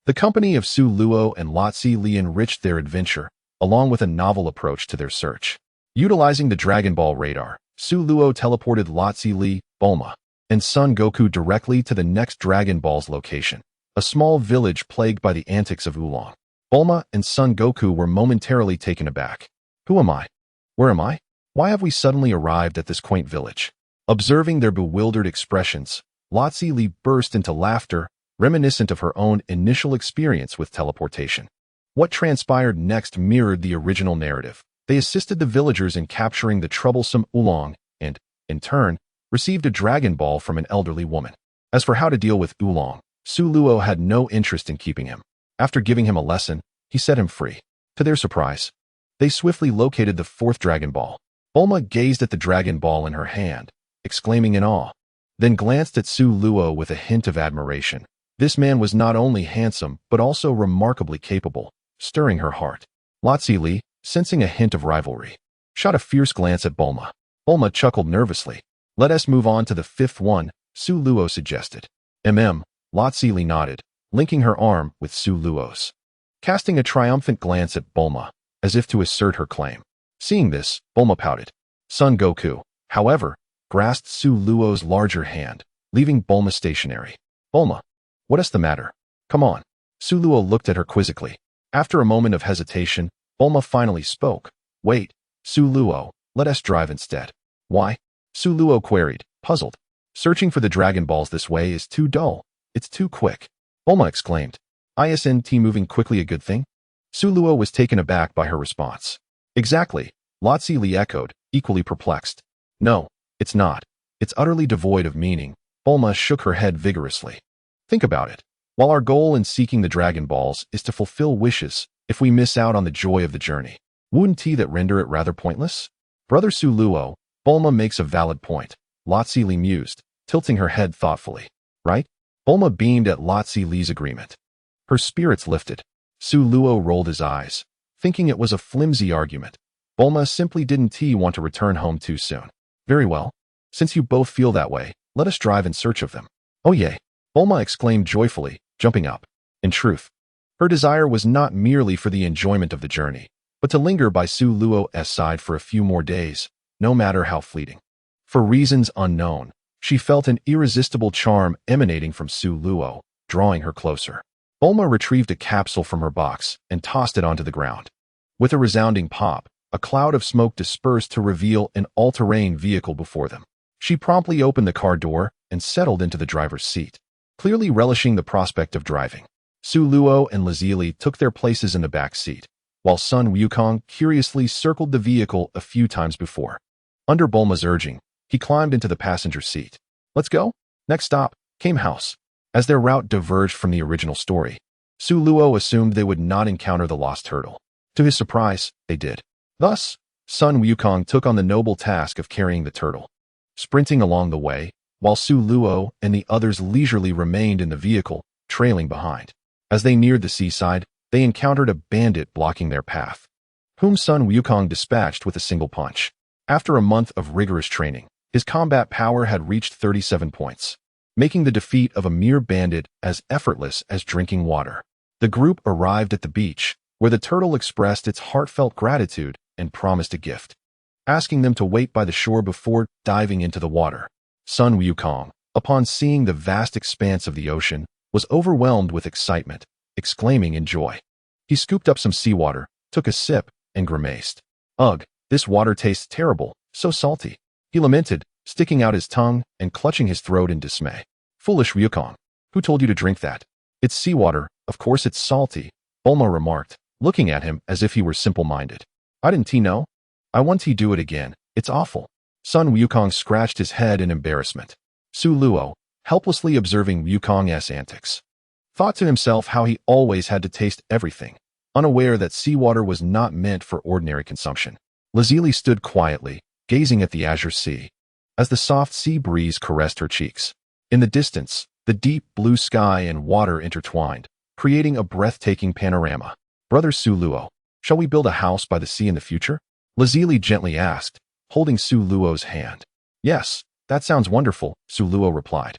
the company of Su Luo and Lotzi Li enriched their adventure, along with a novel approach to their search. Utilizing the Dragon Ball radar, Su Luo teleported Lotzi Li, Bulma, and Son Goku directly to the next Dragon Ball's location, a small village plagued by the antics of Oolong. Bulma and Son Goku were momentarily taken aback. "Who am I? Where am I? Why have we suddenly arrived at this quaint village?" Observing their bewildered expressions, Lotzi Li burst into laughter, reminiscent of her own initial experience with teleportation. What transpired next mirrored the original narrative. They assisted the villagers in capturing the troublesome Oolong and, in turn, received a Dragon Ball from an elderly woman. As for how to deal with Oolong, Su Luo had no interest in keeping him. After giving him a lesson, he set him free. To their surprise, they swiftly located the 4th Dragon Ball. Bulma gazed at the Dragon Ball in her hand, exclaiming in awe, then glanced at Su Luo with a hint of admiration. This man was not only handsome, but also remarkably capable, stirring her heart. Lotzi Li, sensing a hint of rivalry, shot a fierce glance at Bulma. Bulma chuckled nervously. "Let us move on to the 5th one," Su Luo suggested. Lotzi Li nodded, linking her arm with Su Luo's, casting a triumphant glance at Bulma, as if to assert her claim. Seeing this, Bulma pouted. Son Goku, however, grasped Su Luo's larger hand, leaving Bulma stationary. "Bulma, what is the matter? Come on." Su Luo looked at her quizzically. After a moment of hesitation, Bulma finally spoke. "Wait, Su Luo, let us drive instead." "Why?" Su Luo queried, puzzled. "Searching for the Dragon Balls this way is too dull. It's too quick." Bulma exclaimed. "Isn't moving quickly a good thing?" Su Luo was taken aback by her response. "Exactly," Lotzi Li echoed, equally perplexed. "No, it's not. It's utterly devoid of meaning." Bulma shook her head vigorously. "Think about it. While our goal in seeking the Dragon Balls is to fulfill wishes, if we miss out on the joy of the journey, wouldn't that render it rather pointless?" Brother Su Luo, Bulma makes a valid point. Lotzi Li mused, tilting her head thoughtfully. Right? Bulma beamed at Lotzi Li's agreement. Her spirits lifted. Su Luo rolled his eyes, thinking it was a flimsy argument. Bulma simply didn't want to return home too soon. Very well. Since you both feel that way, let us drive in search of them. Oh yay! Bulma exclaimed joyfully, jumping up. In truth, her desire was not merely for the enjoyment of the journey, but to linger by Su Luo's side for a few more days, no matter how fleeting. For reasons unknown, she felt an irresistible charm emanating from Su Luo, drawing her closer. Bulma retrieved a capsule from her box and tossed it onto the ground. With a resounding pop, a cloud of smoke dispersed to reveal an all-terrain vehicle before them. She promptly opened the car door and settled into the driver's seat, clearly relishing the prospect of driving. Su Luo and Lazili took their places in the back seat, while Sun Wukong curiously circled the vehicle a few times before. Under Bulma's urging, he climbed into the passenger seat. Let's go? Next stop, came house. As their route diverged from the original story, Su Luo assumed they would not encounter the lost turtle. To his surprise, they did. Thus, Sun Wukong took on the noble task of carrying the turtle. Sprinting along the way, while Su Luo and the others leisurely remained in the vehicle, trailing behind. As they neared the seaside, they encountered a bandit blocking their path, whom Sun Wukong dispatched with a single punch. After a month of rigorous training, his combat power had reached 37 points, making the defeat of a mere bandit as effortless as drinking water. The group arrived at the beach, where the turtle expressed its heartfelt gratitude and promised a gift, asking them to wait by the shore before diving into the water. Sun Wukong, upon seeing the vast expanse of the ocean, was overwhelmed with excitement, exclaiming in joy. He scooped up some seawater, took a sip, and grimaced. Ugh, this water tastes terrible, so salty. He lamented, sticking out his tongue and clutching his throat in dismay. Foolish Wukong, who told you to drink that? It's seawater, of course it's salty, Bulma remarked, looking at him as if he were simple-minded. I didn't know? I want to do it again, it's awful. Sun Wukong scratched his head in embarrassment. Su Luo, helplessly observing Wukong's antics, thought to himself how he always had to taste everything, unaware that seawater was not meant for ordinary consumption. Lazili stood quietly, gazing at the azure sea, as the soft sea breeze caressed her cheeks. In the distance, the deep blue sky and water intertwined, creating a breathtaking panorama. Brother Su Luo, shall we build a house by the sea in the future? Lazili gently asked, holding Su Luo's hand. Yes, that sounds wonderful, Su Luo replied,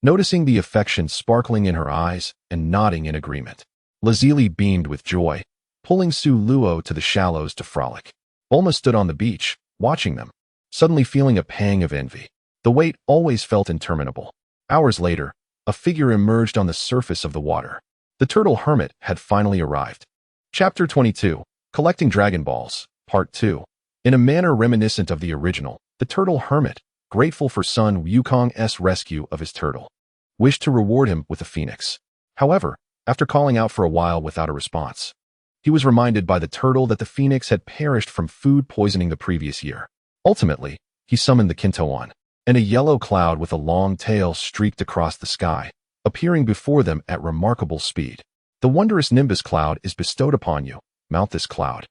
noticing the affection sparkling in her eyes and nodding in agreement. Lazili beamed with joy, pulling Su Luo to the shallows to frolic. Bulma stood on the beach, watching them, suddenly feeling a pang of envy. The wait always felt interminable. Hours later, a figure emerged on the surface of the water. The turtle hermit had finally arrived. Chapter 22, Collecting Dragon Balls, Part 2. In a manner reminiscent of the original, the turtle hermit, grateful for Sun Wukong's rescue of his turtle, wished to reward him with a phoenix. However, after calling out for a while without a response, he was reminded by the turtle that the phoenix had perished from food poisoning the previous year. Ultimately, he summoned the Kintoan, and a yellow cloud with a long tail streaked across the sky, appearing before them at remarkable speed. The wondrous Nimbus cloud is bestowed upon you. Mount this cloud,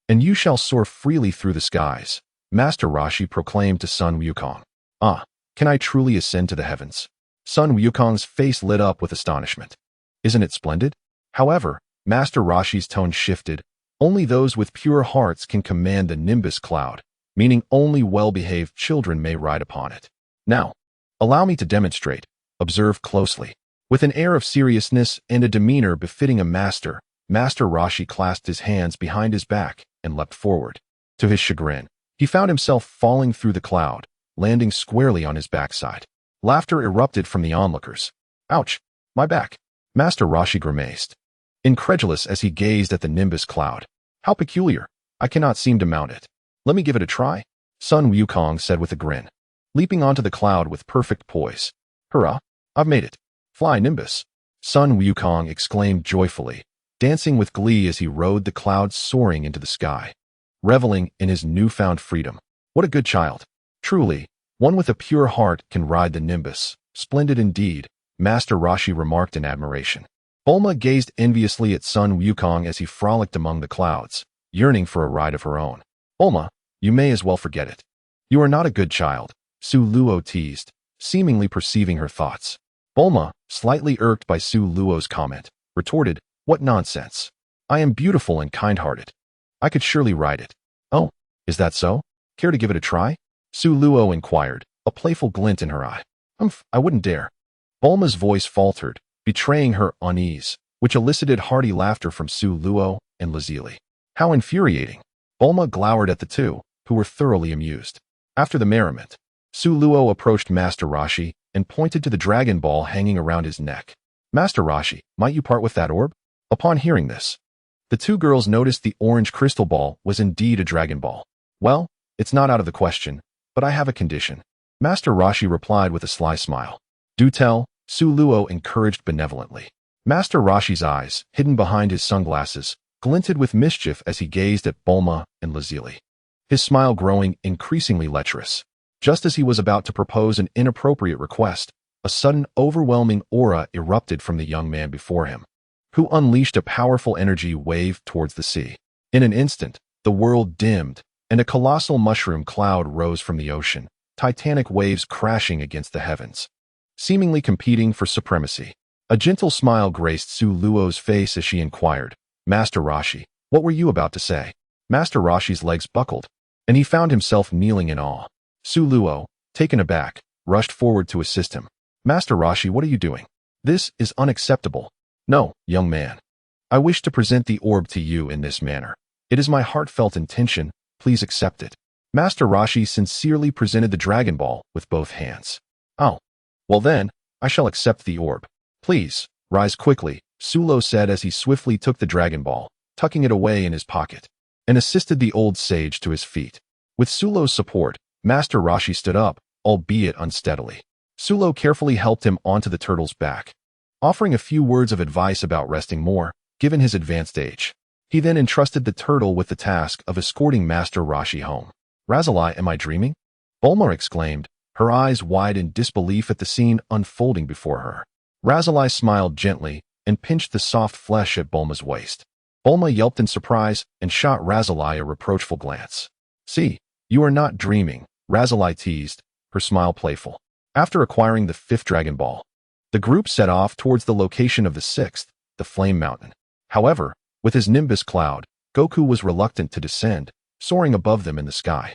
and you shall soar freely through the skies, Master Roshi proclaimed to Sun Wukong. Ah, can I truly ascend to the heavens? Sun Wukong's face lit up with astonishment. Isn't it splendid? However, Master Roshi's tone shifted. Only those with pure hearts can command the Nimbus cloud, meaning only well-behaved children may ride upon it. Now, allow me to demonstrate. Observe closely. With an air of seriousness and a demeanor befitting a master, Master Roshi clasped his hands behind his back and leapt forward. To his chagrin, he found himself falling through the cloud, landing squarely on his backside. Laughter erupted from the onlookers. Ouch, my back. Master Roshi grimaced, incredulous as he gazed at the Nimbus cloud. How peculiar. I cannot seem to mount it. Let me give it a try, Sun Wukong said with a grin, leaping onto the cloud with perfect poise. Hurrah, I've made it. Fly, Nimbus. Sun Wukong exclaimed joyfully, dancing with glee as he rode the clouds soaring into the sky, reveling in his newfound freedom. What a good child. Truly, one with a pure heart can ride the Nimbus. Splendid indeed, Master Roshi remarked in admiration. Bulma gazed enviously at Sun Wukong as he frolicked among the clouds, yearning for a ride of her own. Bulma, you may as well forget it. You are not a good child. Su Luo teased, seemingly perceiving her thoughts. Bulma, slightly irked by Su Luo's comment, retorted, "What nonsense. I am beautiful and kind-hearted. I could surely ride it." "Oh, is that so? Care to give it a try?" Su Luo inquired, a playful glint in her eye. I wouldn't dare." Bulma's voice faltered, betraying her unease, which elicited hearty laughter from Su Luo and Lazuli. How infuriating. Bulma glowered at the two, who were thoroughly amused. After the merriment, Su Luo approached Master Roshi and pointed to the Dragon Ball hanging around his neck. "Master Roshi, might you part with that orb?" Upon hearing this, the two girls noticed the orange crystal ball was indeed a Dragon Ball. "Well, it's not out of the question, but I have a condition." Master Roshi replied with a sly smile. "Do tell," Su Luo encouraged benevolently. Master Roshi's eyes, hidden behind his sunglasses, glinted with mischief as he gazed at Bulma and Lazuli, his smile growing increasingly lecherous. Just as he was about to propose an inappropriate request, a sudden overwhelming aura erupted from the young man before him, who unleashed a powerful energy wave towards the sea. In an instant, the world dimmed, and a colossal mushroom cloud rose from the ocean, titanic waves crashing against the heavens, seemingly competing for supremacy. A gentle smile graced Su Luo's face as she inquired, "Master Roshi, what were you about to say?" Master Roshi's legs buckled, and he found himself kneeling in awe. Su Luo, taken aback, rushed forward to assist him. "Master Roshi, what are you doing? This is unacceptable." "No, young man. I wish to present the orb to you in this manner. It is my heartfelt intention, please accept it." Master Roshi sincerely presented the Dragon Ball with both hands. "Oh, well then, I shall accept the orb. Please, rise quickly," Su Luo said as he swiftly took the Dragon Ball, tucking it away in his pocket, and assisted the old sage to his feet. With Su Luo's support, Master Roshi stood up, albeit unsteadily. Su Luo carefully helped him onto the turtle's back, offering a few words of advice about resting more, given his advanced age. He then entrusted the turtle with the task of escorting Master Roshi home. "Razali, am I dreaming?" Bulma exclaimed, her eyes wide in disbelief at the scene unfolding before her. Razali smiled gently and pinched the soft flesh at Bulma's waist. Bulma yelped in surprise and shot Razali a reproachful glance. "See, you are not dreaming," Razali teased, her smile playful. After acquiring the 5th Dragon Ball, the group set off towards the location of the 6th, the Flame Mountain. However, with his Nimbus cloud, Goku was reluctant to descend, soaring above them in the sky.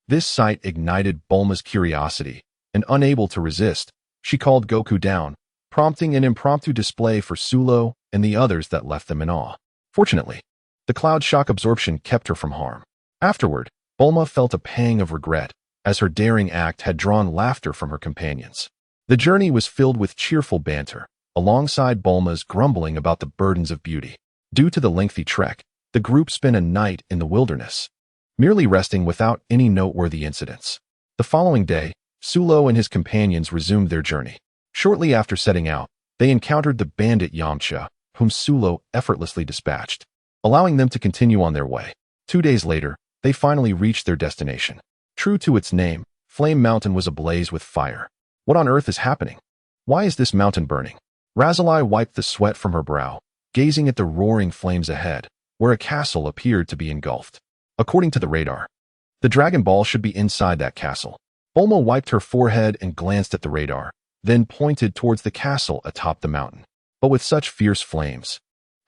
This sight ignited Bulma's curiosity, and unable to resist, she called Goku down, prompting an impromptu display for Su Luo and the others that left them in awe. Fortunately, the cloud shock absorption kept her from harm. Afterward, Bulma felt a pang of regret, as her daring act had drawn laughter from her companions. The journey was filled with cheerful banter, alongside Bulma's grumbling about the burdens of beauty. Due to the lengthy trek, the group spent a night in the wilderness, merely resting without any noteworthy incidents. The following day, Su Luo and his companions resumed their journey. Shortly after setting out, they encountered the bandit Yamcha, whom Su Luo effortlessly dispatched, allowing them to continue on their way. 2 days later, they finally reached their destination. True to its name, Flame Mountain was ablaze with fire. What on earth is happening? Why is this mountain burning? Razali wiped the sweat from her brow, gazing at the roaring flames ahead, where a castle appeared to be engulfed. According to the radar, the Dragon Ball should be inside that castle. Bulma wiped her forehead and glanced at the radar, then pointed towards the castle atop the mountain. But with such fierce flames,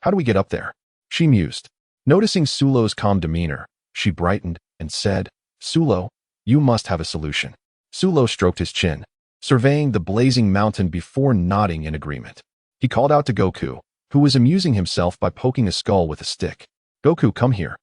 how do we get up there? She mused. Noticing Su Luo's calm demeanor, she brightened and said, "Su Luo, you must have a solution." Su Luo stroked his chin, surveying the blazing mountain before nodding in agreement. He called out to Goku, who was amusing himself by poking a skull with a stick. "Goku, come here.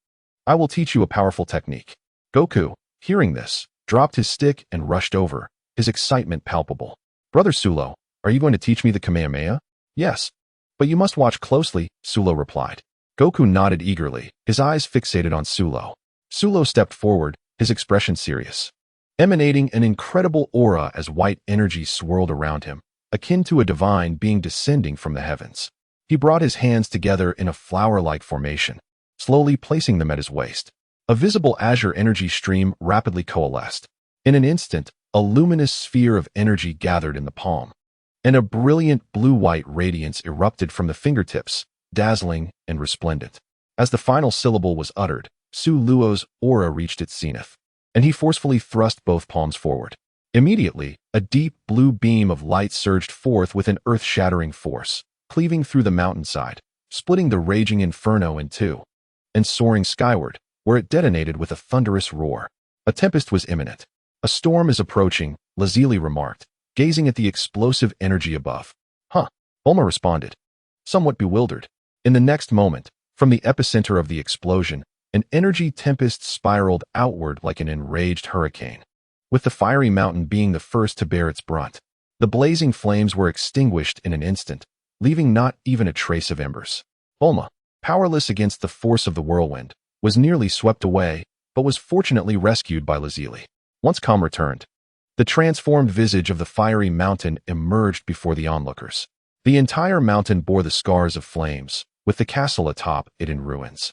I will teach you a powerful technique." Goku, hearing this, dropped his stick and rushed over, his excitement palpable. "Brother Su Luo, are you going to teach me the Kamehameha?" "Yes, but you must watch closely," Su Luo replied. Goku nodded eagerly, his eyes fixated on Su Luo. Su Luo stepped forward, his expression serious, emanating an incredible aura as white energy swirled around him, akin to a divine being descending from the heavens. He brought his hands together in a flower-like formation, slowly placing them at his waist. A visible azure energy stream rapidly coalesced. In an instant, a luminous sphere of energy gathered in the palm, and a brilliant blue-white radiance erupted from the fingertips, dazzling and resplendent. As the final syllable was uttered, Su Luo's aura reached its zenith, and he forcefully thrust both palms forward. Immediately, a deep blue beam of light surged forth with an earth-shattering force, cleaving through the mountainside, splitting the raging inferno in two, and soaring skyward, where it detonated with a thunderous roar. A tempest was imminent. A storm is approaching, Lazuli remarked, gazing at the explosive energy above. Huh, Bulma responded, somewhat bewildered. In the next moment, from the epicenter of the explosion, an energy tempest spiraled outward like an enraged hurricane, with the fiery mountain being the first to bear its brunt. The blazing flames were extinguished in an instant, leaving not even a trace of embers. Bulma, powerless against the force of the whirlwind, was nearly swept away, but was fortunately rescued by Lazuli. Once calm returned, the transformed visage of the fiery mountain emerged before the onlookers. The entire mountain bore the scars of flames, with the castle atop it in ruins,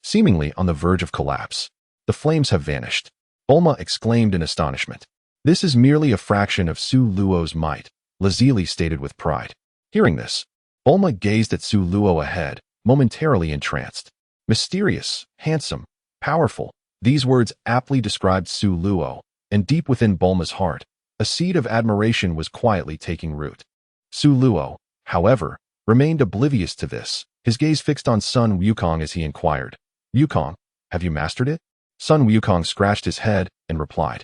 seemingly on the verge of collapse. The flames have vanished, Bulma exclaimed in astonishment. This is merely a fraction of Su Luo's might, Lazuli stated with pride. Hearing this, Bulma gazed at Su Luo ahead, momentarily entranced. Mysterious, handsome, powerful, these words aptly described Su Luo, and deep within Bulma's heart, a seed of admiration was quietly taking root. Su Luo, however, remained oblivious to this, his gaze fixed on Sun Wukong as he inquired, Wukong, have you mastered it? Sun Wukong scratched his head and replied,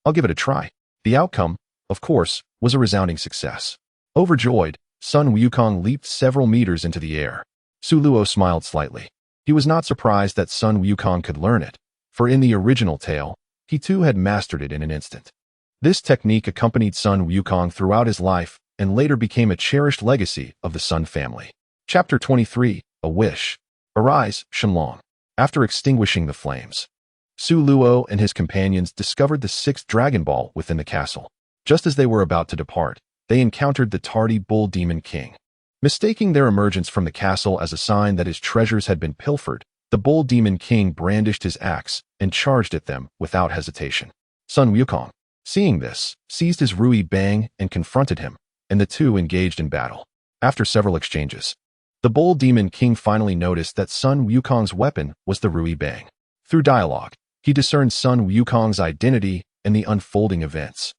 I'll give it a try. The outcome, of course, was a resounding success. Overjoyed, Sun Wukong leaped several meters into the air. Su Luo smiled slightly. He was not surprised that Sun Wukong could learn it, for in the original tale, he too had mastered it in an instant. This technique accompanied Sun Wukong throughout his life and later became a cherished legacy of the Sun family. Chapter 23, A Wish. Arise, Shenlong. After extinguishing the flames, Su Luo and his companions discovered the sixth Dragon Ball within the castle. Just as they were about to depart, they encountered the tardy Bull Demon King. Mistaking their emergence from the castle as a sign that his treasures had been pilfered, the Bull Demon King brandished his axe and charged at them without hesitation. Sun Wukong, seeing this, seized his Rui Bang and confronted him, and the two engaged in battle. After several exchanges, the Bull Demon King finally noticed that Sun Wukong's weapon was the Rui Bang. Through dialogue, he discerned Sun Wukong's identity and the unfolding events.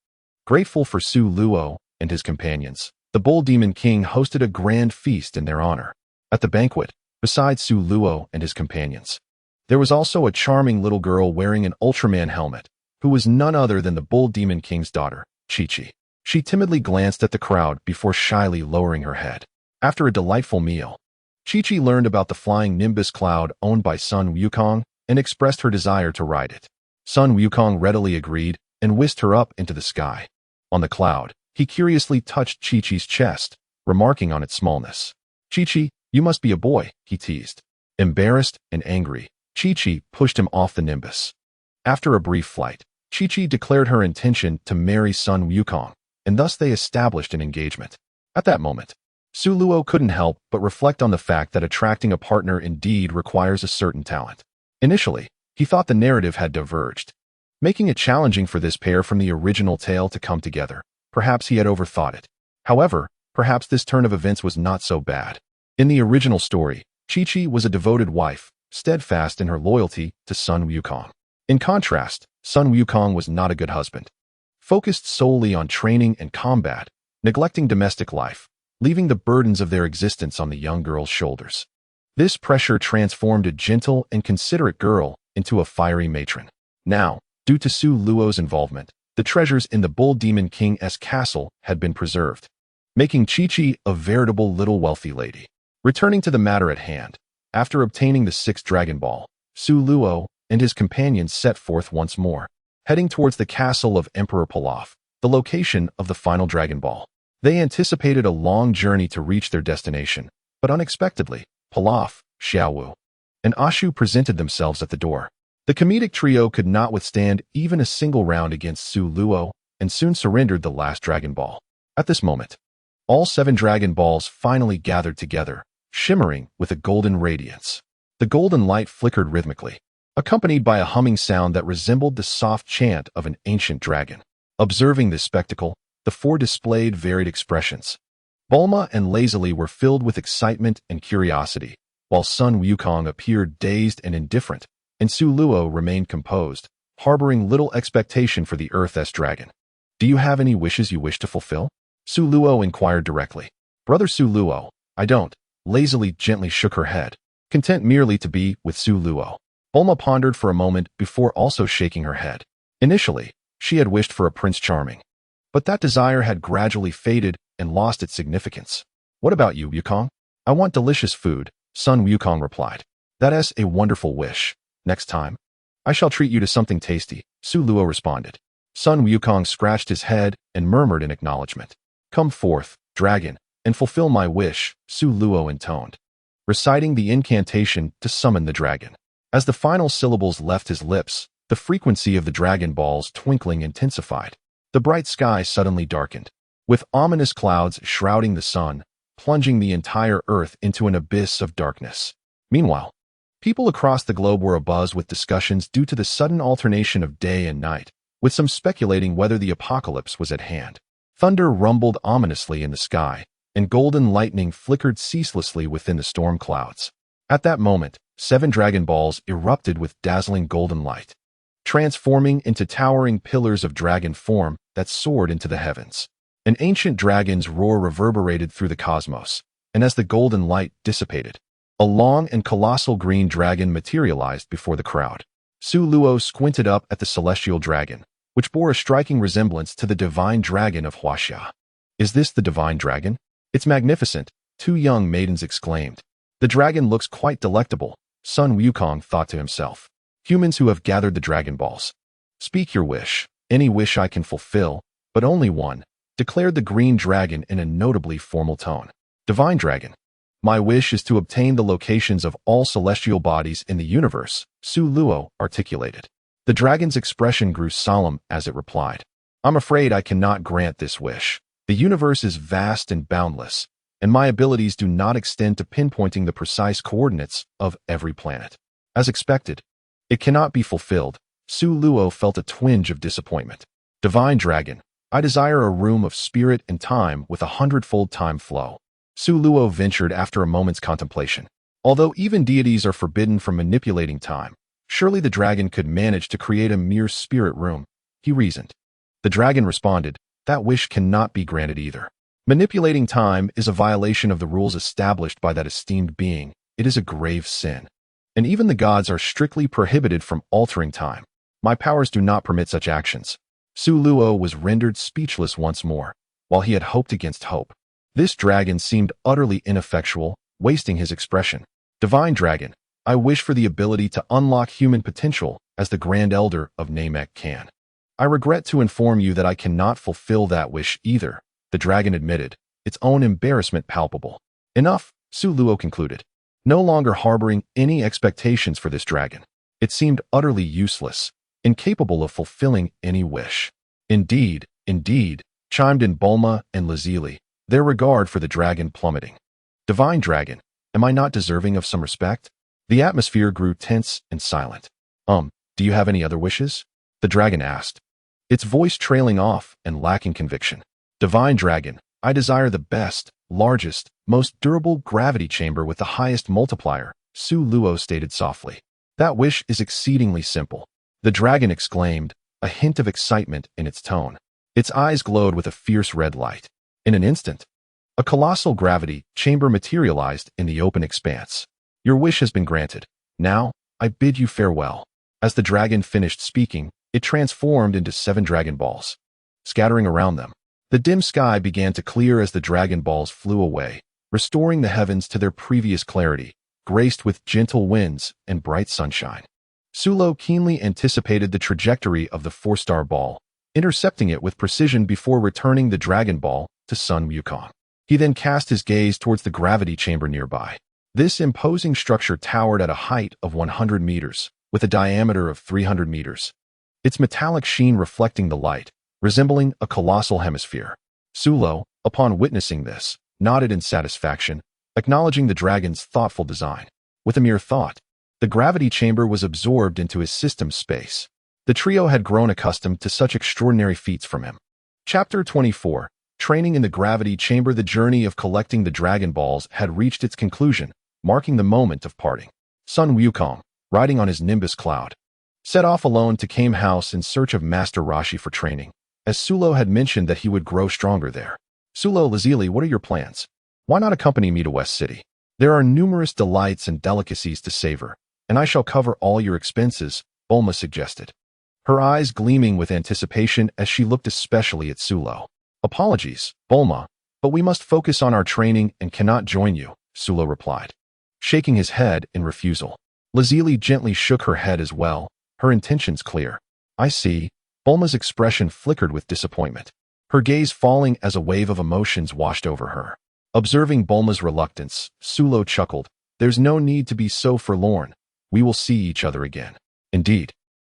Grateful for Su Luo and his companions, the Bull Demon King hosted a grand feast in their honor. At the banquet, besides Su Luo and his companions, there was also a charming little girl wearing an Ultraman helmet, who was none other than the Bull Demon King's daughter, Chi-Chi. She timidly glanced at the crowd before shyly lowering her head. After a delightful meal, Chi-Chi learned about the flying Nimbus cloud owned by Sun Wukong and expressed her desire to ride it. Sun Wukong readily agreed and whisked her up into the sky. On the cloud, he curiously touched Chi-Chi's chest, remarking on its smallness. Chi-Chi, you must be a boy, he teased. Embarrassed and angry, Chi-Chi pushed him off the Nimbus. After a brief flight, Chi-Chi declared her intention to marry Sun Wukong, and thus they established an engagement. At that moment, Su Luo couldn't help but reflect on the fact that attracting a partner indeed requires a certain talent. Initially, he thought the narrative had diverged, making it challenging for this pair from the original tale to come together. Perhaps he had overthought it. However, perhaps this turn of events was not so bad. In the original story, Chi-Chi was a devoted wife, steadfast in her loyalty to Sun Wukong. In contrast, Sun Wukong was not a good husband, focused solely on training and combat, neglecting domestic life, leaving the burdens of their existence on the young girl's shoulders. This pressure transformed a gentle and considerate girl into a fiery matron. Now, due to Su Luo's involvement, the treasures in the Bull Demon King's castle had been preserved, making Chi-Chi a veritable little wealthy lady. Returning to the matter at hand, after obtaining the sixth Dragon Ball, Su Luo and his companions set forth once more, heading towards the castle of Emperor Pilaf, the location of the final Dragon Ball. They anticipated a long journey to reach their destination, but unexpectedly, Pilaf, Xiaowu, and Ashu presented themselves at the door. The comedic trio could not withstand even a single round against Su Luo and soon surrendered the last Dragon Ball. At this moment, all 7 Dragon Balls finally gathered together, shimmering with a golden radiance. The golden light flickered rhythmically, accompanied by a humming sound that resembled the soft chant of an ancient dragon. Observing this spectacle, the 4 displayed varied expressions. Bulma and Lazuli were filled with excitement and curiosity, while Sun Wukong appeared dazed and indifferent, and Su Luo remained composed, harboring little expectation for the Earth's dragon. Do you have any wishes you wish to fulfill? Su Luo inquired directly. Brother Su Luo, I don't. Lazily gently shook her head, content merely to be with Su Luo. Bulma pondered for a moment before also shaking her head. Initially, she had wished for a Prince Charming. But that desire had gradually faded and lost its significance. What about you, Wukong? I want delicious food, Sun Wukong replied. That is a wonderful wish. Next time, I shall treat you to something tasty, Su Luo responded. Sun Wukong scratched his head and murmured in acknowledgement. Come forth, dragon, and fulfill my wish, Su Luo intoned, reciting the incantation to summon the dragon. As the final syllables left his lips, the frequency of the Dragon Ball's twinkling intensified. The bright sky suddenly darkened, with ominous clouds shrouding the sun, plunging the entire Earth into an abyss of darkness. Meanwhile, people across the globe were abuzz with discussions due to the sudden alternation of day and night, with some speculating whether the apocalypse was at hand. Thunder rumbled ominously in the sky, and golden lightning flickered ceaselessly within the storm clouds. At that moment, 7 Dragon Balls erupted with dazzling golden light, transforming into towering pillars of dragon form that soared into the heavens. An ancient dragon's roar reverberated through the cosmos, and as the golden light dissipated, a long and colossal green dragon materialized before the crowd. Su Luo squinted up at the celestial dragon, which bore a striking resemblance to the divine dragon of Huaxia. Is this the divine dragon? It's magnificent, 2 young maidens exclaimed. The dragon looks quite delectable, Sun Wukong thought to himself. Humans who have gathered the Dragon Balls. Speak your wish. Any wish I can fulfill, but only one, declared the green dragon in a notably formal tone. Divine dragon. My wish is to obtain the locations of all celestial bodies in the universe, Su Luo articulated. The dragon's expression grew solemn as it replied. I'm afraid I cannot grant this wish. The universe is vast and boundless, and my abilities do not extend to pinpointing the precise coordinates of every planet. As expected, it cannot be fulfilled. Su Luo felt a twinge of disappointment. Divine dragon, I desire a room of spirit and time with 100-fold time flow. Su Luo ventured after a moment's contemplation. Although even deities are forbidden from manipulating time, surely the dragon could manage to create a mere spirit room, he reasoned. The dragon responded, that wish cannot be granted either. Manipulating time is a violation of the rules established by that esteemed being. It is a grave sin. And even the gods are strictly prohibited from altering time. My powers do not permit such actions. Su Luo was rendered speechless once more, while he had hoped against hope. This dragon seemed utterly ineffectual, wasting his expression. Divine dragon, I wish for the ability to unlock human potential as the Grand Elder of Namek can. I regret to inform you that I cannot fulfill that wish either, the dragon admitted, its own embarrassment palpable. Enough, Su Luo concluded, no longer harboring any expectations for this dragon. It seemed utterly useless, incapable of fulfilling any wish. Indeed, chimed in Bulma and Lazili, their regard for the dragon plummeting. Divine dragon, am I not deserving of some respect? The atmosphere grew tense and silent. Do you have any other wishes? The dragon asked, its voice trailing off and lacking conviction. Divine dragon, I desire the best, largest, most durable gravity chamber with the highest multiplier, Su Luo stated softly. That wish is exceedingly simple. The dragon exclaimed, a hint of excitement in its tone. Its eyes glowed with a fierce red light. In an instant, a colossal gravity chamber materialized in the open expanse. Your wish has been granted. Now, I bid you farewell. As the dragon finished speaking, it transformed into 7 Dragon Balls. Scattering around them, the dim sky began to clear as the Dragon Balls flew away, restoring the heavens to their previous clarity, graced with gentle winds and bright sunshine. Su Luo keenly anticipated the trajectory of the 4-star ball, intercepting it with precision before returning the Dragon Ball to Sun Wukong. He then cast his gaze towards the gravity chamber nearby. This imposing structure towered at a height of 100 meters, with a diameter of 300 meters. Its metallic sheen reflecting the light, resembling a colossal hemisphere. Su Luo, upon witnessing this, nodded in satisfaction, acknowledging the dragon's thoughtful design. With a mere thought, the gravity chamber was absorbed into his system space. The trio had grown accustomed to such extraordinary feats from him. Chapter 24. Training in the gravity chamber. The journey of collecting the Dragon Balls had reached its conclusion, marking the moment of parting. Sun Wukong, riding on his Nimbus cloud, set off alone to Kame House in search of Master Roshi for training. as Sulo had mentioned that he would grow stronger there. Sulo, Lazili, what are your plans? Why not accompany me to West City? There are numerous delights and delicacies to savor, and I shall cover all your expenses, Bulma suggested, her eyes gleaming with anticipation as she looked especially at Sulo. Apologies, Bulma, but we must focus on our training and cannot join you, Sulo replied, shaking his head in refusal. Lazili gently shook her head as well, her intentions clear. I see. Bulma's expression flickered with disappointment, her gaze falling as a wave of emotions washed over her. Observing Bulma's reluctance, Sulo chuckled. There's no need to be so forlorn. We will see each other again. Indeed.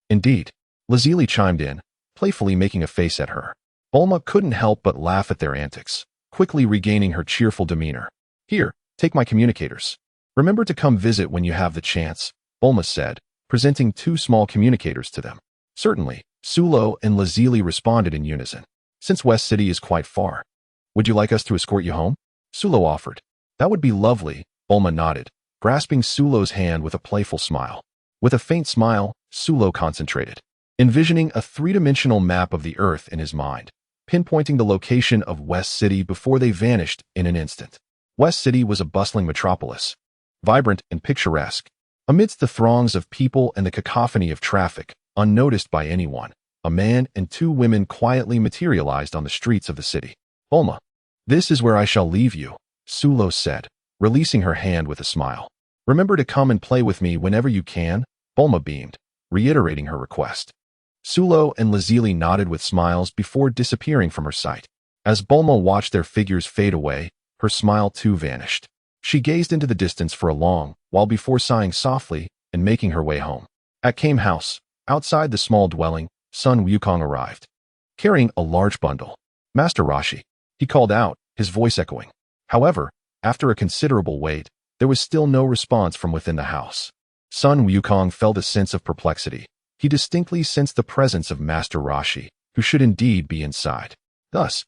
Indeed. Lazili chimed in, playfully making a face at her. Bulma couldn't help but laugh at their antics, quickly regaining her cheerful demeanor. Here, take my communicators. Remember to come visit when you have the chance, Bulma said, presenting 2 small communicators to them. Certainly, Sulo and Lazili responded in unison. Since West City is quite far, would you like us to escort you home? Sulo offered. That would be lovely, Bulma nodded, grasping Sulo's hand with a playful smile. With a faint smile, Sulo concentrated, envisioning a 3-dimensional map of the Earth in his mind, pinpointing the location of West City before they vanished in an instant. West City was a bustling metropolis, vibrant and picturesque. Amidst the throngs of people and the cacophony of traffic, unnoticed by anyone, a man and 2 women quietly materialized on the streets of the city. Bulma, this is where I shall leave you, Sulo said, releasing her hand with a smile. Remember to come and play with me whenever you can, Bulma beamed, reiterating her request. Sulo and Lazili nodded with smiles before disappearing from her sight. As Bulma watched their figures fade away, her smile too vanished. She gazed into the distance for a long while before sighing softly and making her way home. At Kame House, outside the small dwelling, Sun Wukong arrived, carrying a large bundle. Master Roshi, he called out, his voice echoing. However, after a considerable wait, there was still no response from within the house. Sun Wukong felt a sense of perplexity. He distinctly sensed the presence of Master Roshi, who should indeed be inside. Thus,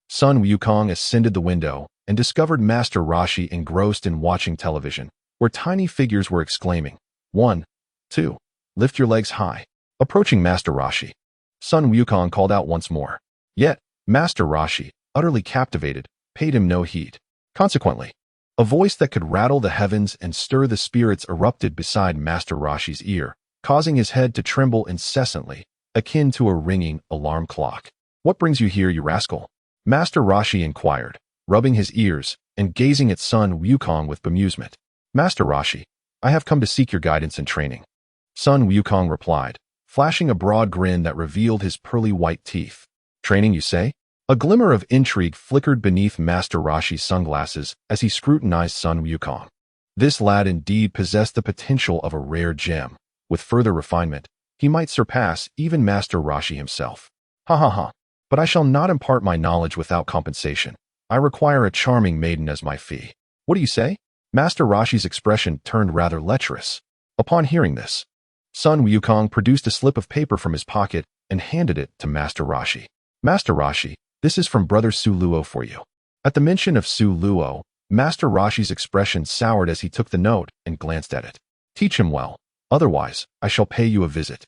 Sun Wukong ascended the window and discovered Master Roshi engrossed in watching television, where tiny figures were exclaiming, 1, 2, lift your legs high. Approaching Master Roshi, Sun Wukong called out once more. Yet, Master Roshi, utterly captivated, paid him no heed. Consequently, a voice that could rattle the heavens and stir the spirits erupted beside Master Roshi's ear, causing his head to tremble incessantly, akin to a ringing alarm clock. What brings you here, you rascal? Master Roshi inquired, rubbing his ears and gazing at Sun Wukong with bemusement. Master Roshi, I have come to seek your guidance and training. Sun Wukong replied, flashing a broad grin that revealed his pearly white teeth. Training, you say? A glimmer of intrigue flickered beneath Master Roshi's sunglasses as he scrutinized Sun Wukong. This lad indeed possessed the potential of a rare gem. With further refinement, he might surpass even Master Roshi himself. Ha ha ha. But I shall not impart my knowledge without compensation. I require a charming maiden as my fee. What do you say? Master Roshi's expression turned rather lecherous. Upon hearing this, Sun Wukong produced a slip of paper from his pocket and handed it to Master Roshi. Master Roshi, this is from Brother Su Luo for you. At the mention of Su Luo, Master Roshi's expression soured as he took the note and glanced at it. Teach him well, otherwise I shall pay you a visit.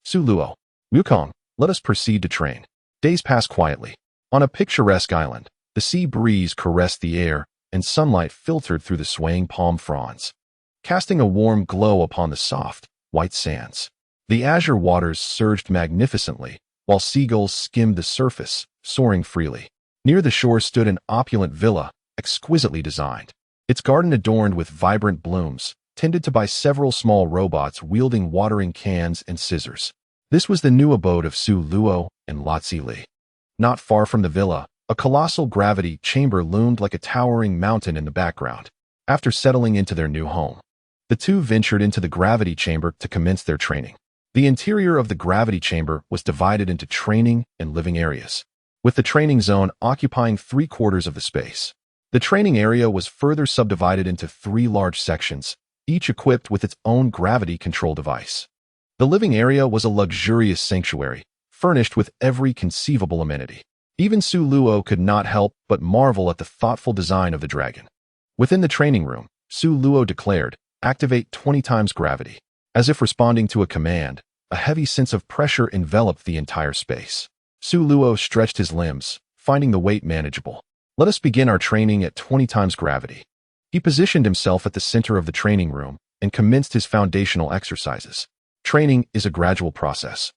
Su Luo, Wukong, let us proceed to train. Days passed quietly. On a picturesque island, the sea breeze caressed the air and sunlight filtered through the swaying palm fronds, casting a warm glow upon the soft, white sands. The azure waters surged magnificently, while seagulls skimmed the surface, soaring freely. Near the shore stood an opulent villa, exquisitely designed, its garden adorned with vibrant blooms, tended to by several small robots wielding watering cans and scissors. This was the new abode of Su Luo and Lotzi Li. Not far from the villa, a colossal gravity chamber loomed like a towering mountain in the background. After settling into their new home, the two ventured into the gravity chamber to commence their training. The interior of the gravity chamber was divided into training and living areas, with the training zone occupying 3/4 of the space. The training area was further subdivided into 3 large sections, each equipped with its own gravity control device. The living area was a luxurious sanctuary, furnished with every conceivable amenity. Even Su Luo could not help but marvel at the thoughtful design of the dragon. Within the training room, Su Luo declared, "Activate 20 times gravity." As if responding to a command, a heavy sense of pressure enveloped the entire space. Su Luo stretched his limbs, finding the weight manageable. Let us begin our training at 20 times gravity. He positioned himself at the center of the training room and commenced his foundational exercises. Training is a gradual process.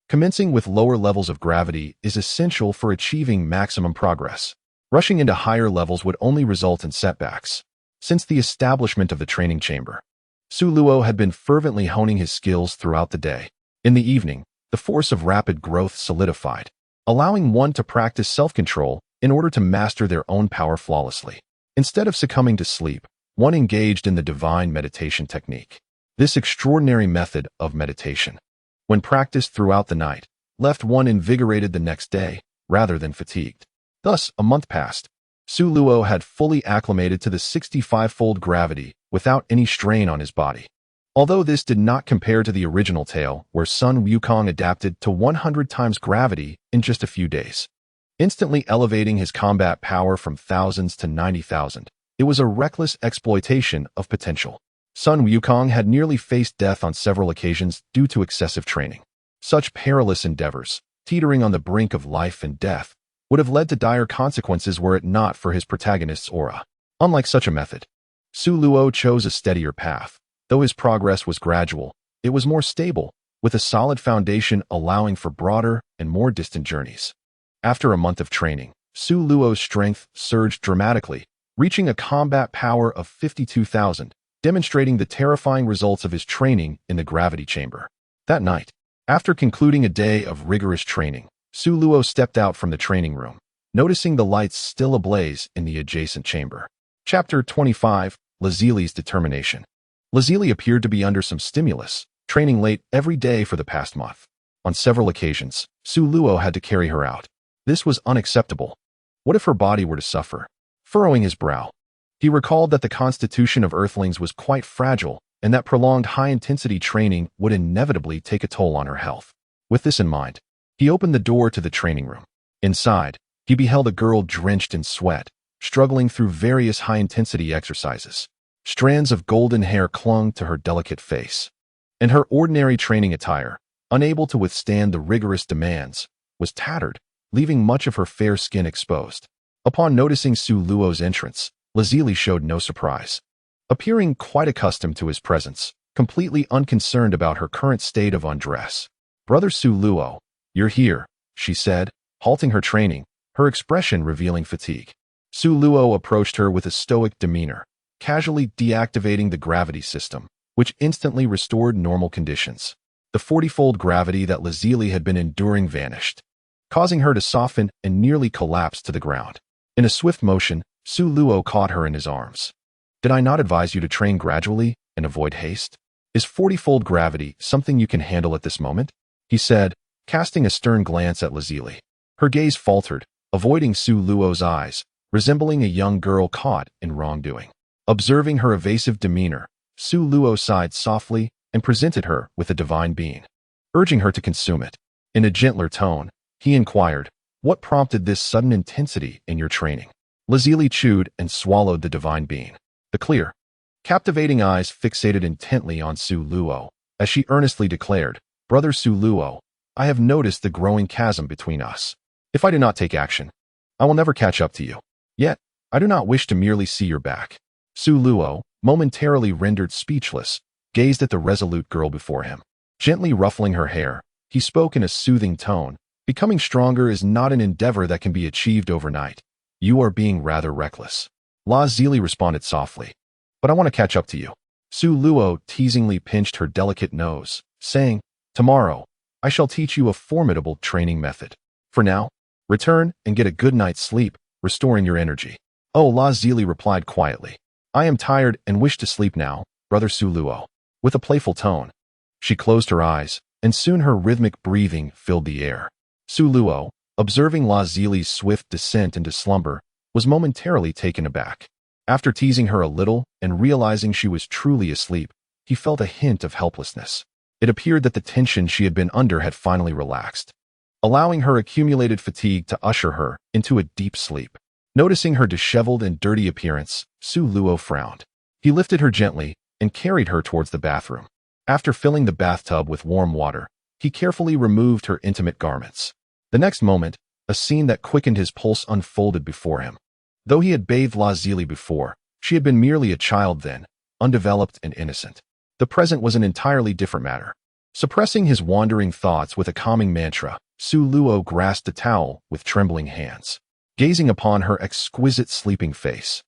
Commencing with lower levels of gravity is essential for achieving maximum progress. Rushing into higher levels would only result in setbacks. Since the establishment of the training chamber, Su Luo had been fervently honing his skills throughout the day. In the evening, the force of rapid growth solidified, allowing one to practice self-control in order to master their own power flawlessly. Instead of succumbing to sleep, one engaged in the divine meditation technique. This extraordinary method of meditation, when practiced throughout the night, left one invigorated the next day rather than fatigued. Thus, a month passed. Su Luo had fully acclimated to the 65-fold gravity without any strain on his body. Although this did not compare to the original tale, where Sun Wukong adapted to 100 times gravity in just a few days, instantly elevating his combat power from thousands to 90,000. It was a reckless exploitation of potential. Sun Wukong had nearly faced death on several occasions due to excessive training. Such perilous endeavors, teetering on the brink of life and death, would have led to dire consequences were it not for his protagonist's aura. Unlike such a method, Su Luo chose a steadier path. Though his progress was gradual, it was more stable, with a solid foundation allowing for broader and more distant journeys. After a month of training, Su Luo's strength surged dramatically, reaching a combat power of 52,000, demonstrating the terrifying results of his training in the gravity chamber. That night, after concluding a day of rigorous training, Su Luo stepped out from the training room, noticing the lights still ablaze in the adjacent chamber. Chapter 25, Lazili's Determination. Lazili appeared to be under some stimulus, training late every day for the past month. On several occasions, Su Luo had to carry her out. This was unacceptable. What if her body were to suffer? Furrowing his brow, he recalled that the constitution of Earthlings was quite fragile and that prolonged high-intensity training would inevitably take a toll on her health. With this in mind, he opened the door to the training room. Inside, he beheld a girl drenched in sweat, struggling through various high-intensity exercises. Strands of golden hair clung to her delicate face, and her ordinary training attire, unable to withstand the rigorous demands, was tattered, leaving much of her fair skin exposed. Upon noticing Su Luo's entrance, Lazili showed no surprise. Appearing quite accustomed to his presence, completely unconcerned about her current state of undress. "Brother Su Luo, you're here," she said, halting her training, her expression revealing fatigue. Su Luo approached her with a stoic demeanor, casually deactivating the gravity system, which instantly restored normal conditions. The 40-fold gravity that Lazili had been enduring vanished, causing her to soften and nearly collapse to the ground. In a swift motion, Su Luo caught her in his arms. "Did I not advise you to train gradually and avoid haste? Is 40-fold gravity something you can handle at this moment?" he said, casting a stern glance at Lazili. Her gaze faltered, avoiding Su Luo's eyes, resembling a young girl caught in wrongdoing. Observing her evasive demeanor, Su Luo sighed softly and presented her with a divine bean, urging her to consume it. In a gentler tone, he inquired, "What prompted this sudden intensity in your training?" Lazili chewed and swallowed the divine bean. The clear, captivating eyes fixated intently on Su Luo, as she earnestly declared, "Brother Su Luo, I have noticed the growing chasm between us. If I do not take action, I will never catch up to you. Yet, I do not wish to merely see your back." Su Luo, momentarily rendered speechless, gazed at the resolute girl before him. Gently ruffling her hair, he spoke in a soothing tone, "Becoming stronger is not an endeavor that can be achieved overnight. You are being rather reckless." Lazili responded softly, "But I want to catch up to you." Su Luo teasingly pinched her delicate nose, saying, "Tomorrow, I shall teach you a formidable training method. For now, return and get a good night's sleep, restoring your energy." "Oh," Lazili replied quietly, "I am tired and wish to sleep now, Brother Su Luo." With a playful tone, she closed her eyes, and soon her rhythmic breathing filled the air. Su Luo, observing Lazili's swift descent into slumber, was momentarily taken aback. After teasing her a little and realizing she was truly asleep, he felt a hint of helplessness. It appeared that the tension she had been under had finally relaxed, allowing her accumulated fatigue to usher her into a deep sleep. Noticing her disheveled and dirty appearance, Su Luo frowned. He lifted her gently and carried her towards the bathroom. After filling the bathtub with warm water, he carefully removed her intimate garments. The next moment, a scene that quickened his pulse unfolded before him. Though he had bathed Lazili before, she had been merely a child then, undeveloped and innocent. The present was an entirely different matter. Suppressing his wandering thoughts with a calming mantra, Su Luo grasped the towel with trembling hands, gazing upon her exquisite sleeping face.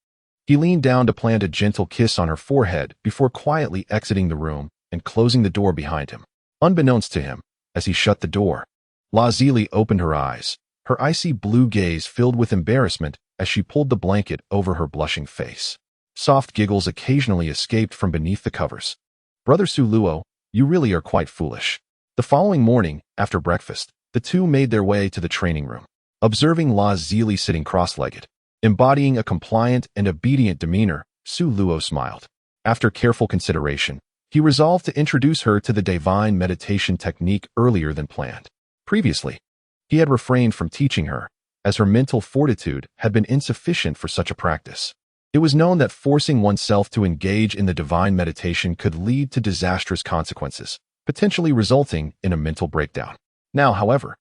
He leaned down to plant a gentle kiss on her forehead before quietly exiting the room and closing the door behind him. Unbeknownst to him, as he shut the door, Lazili opened her eyes, her icy blue gaze filled with embarrassment as she pulled the blanket over her blushing face. Soft giggles occasionally escaped from beneath the covers. "Brother Su Luo, you really are quite foolish." The following morning, after breakfast, the two made their way to the training room. Observing Lazili sitting cross-legged, embodying a compliant and obedient demeanor, Su Luo smiled. After careful consideration, he resolved to introduce her to the divine meditation technique earlier than planned. Previously, he had refrained from teaching her, as her mental fortitude had been insufficient for such a practice. It was known that forcing oneself to engage in the divine meditation could lead to disastrous consequences, potentially resulting in a mental breakdown. Now, however,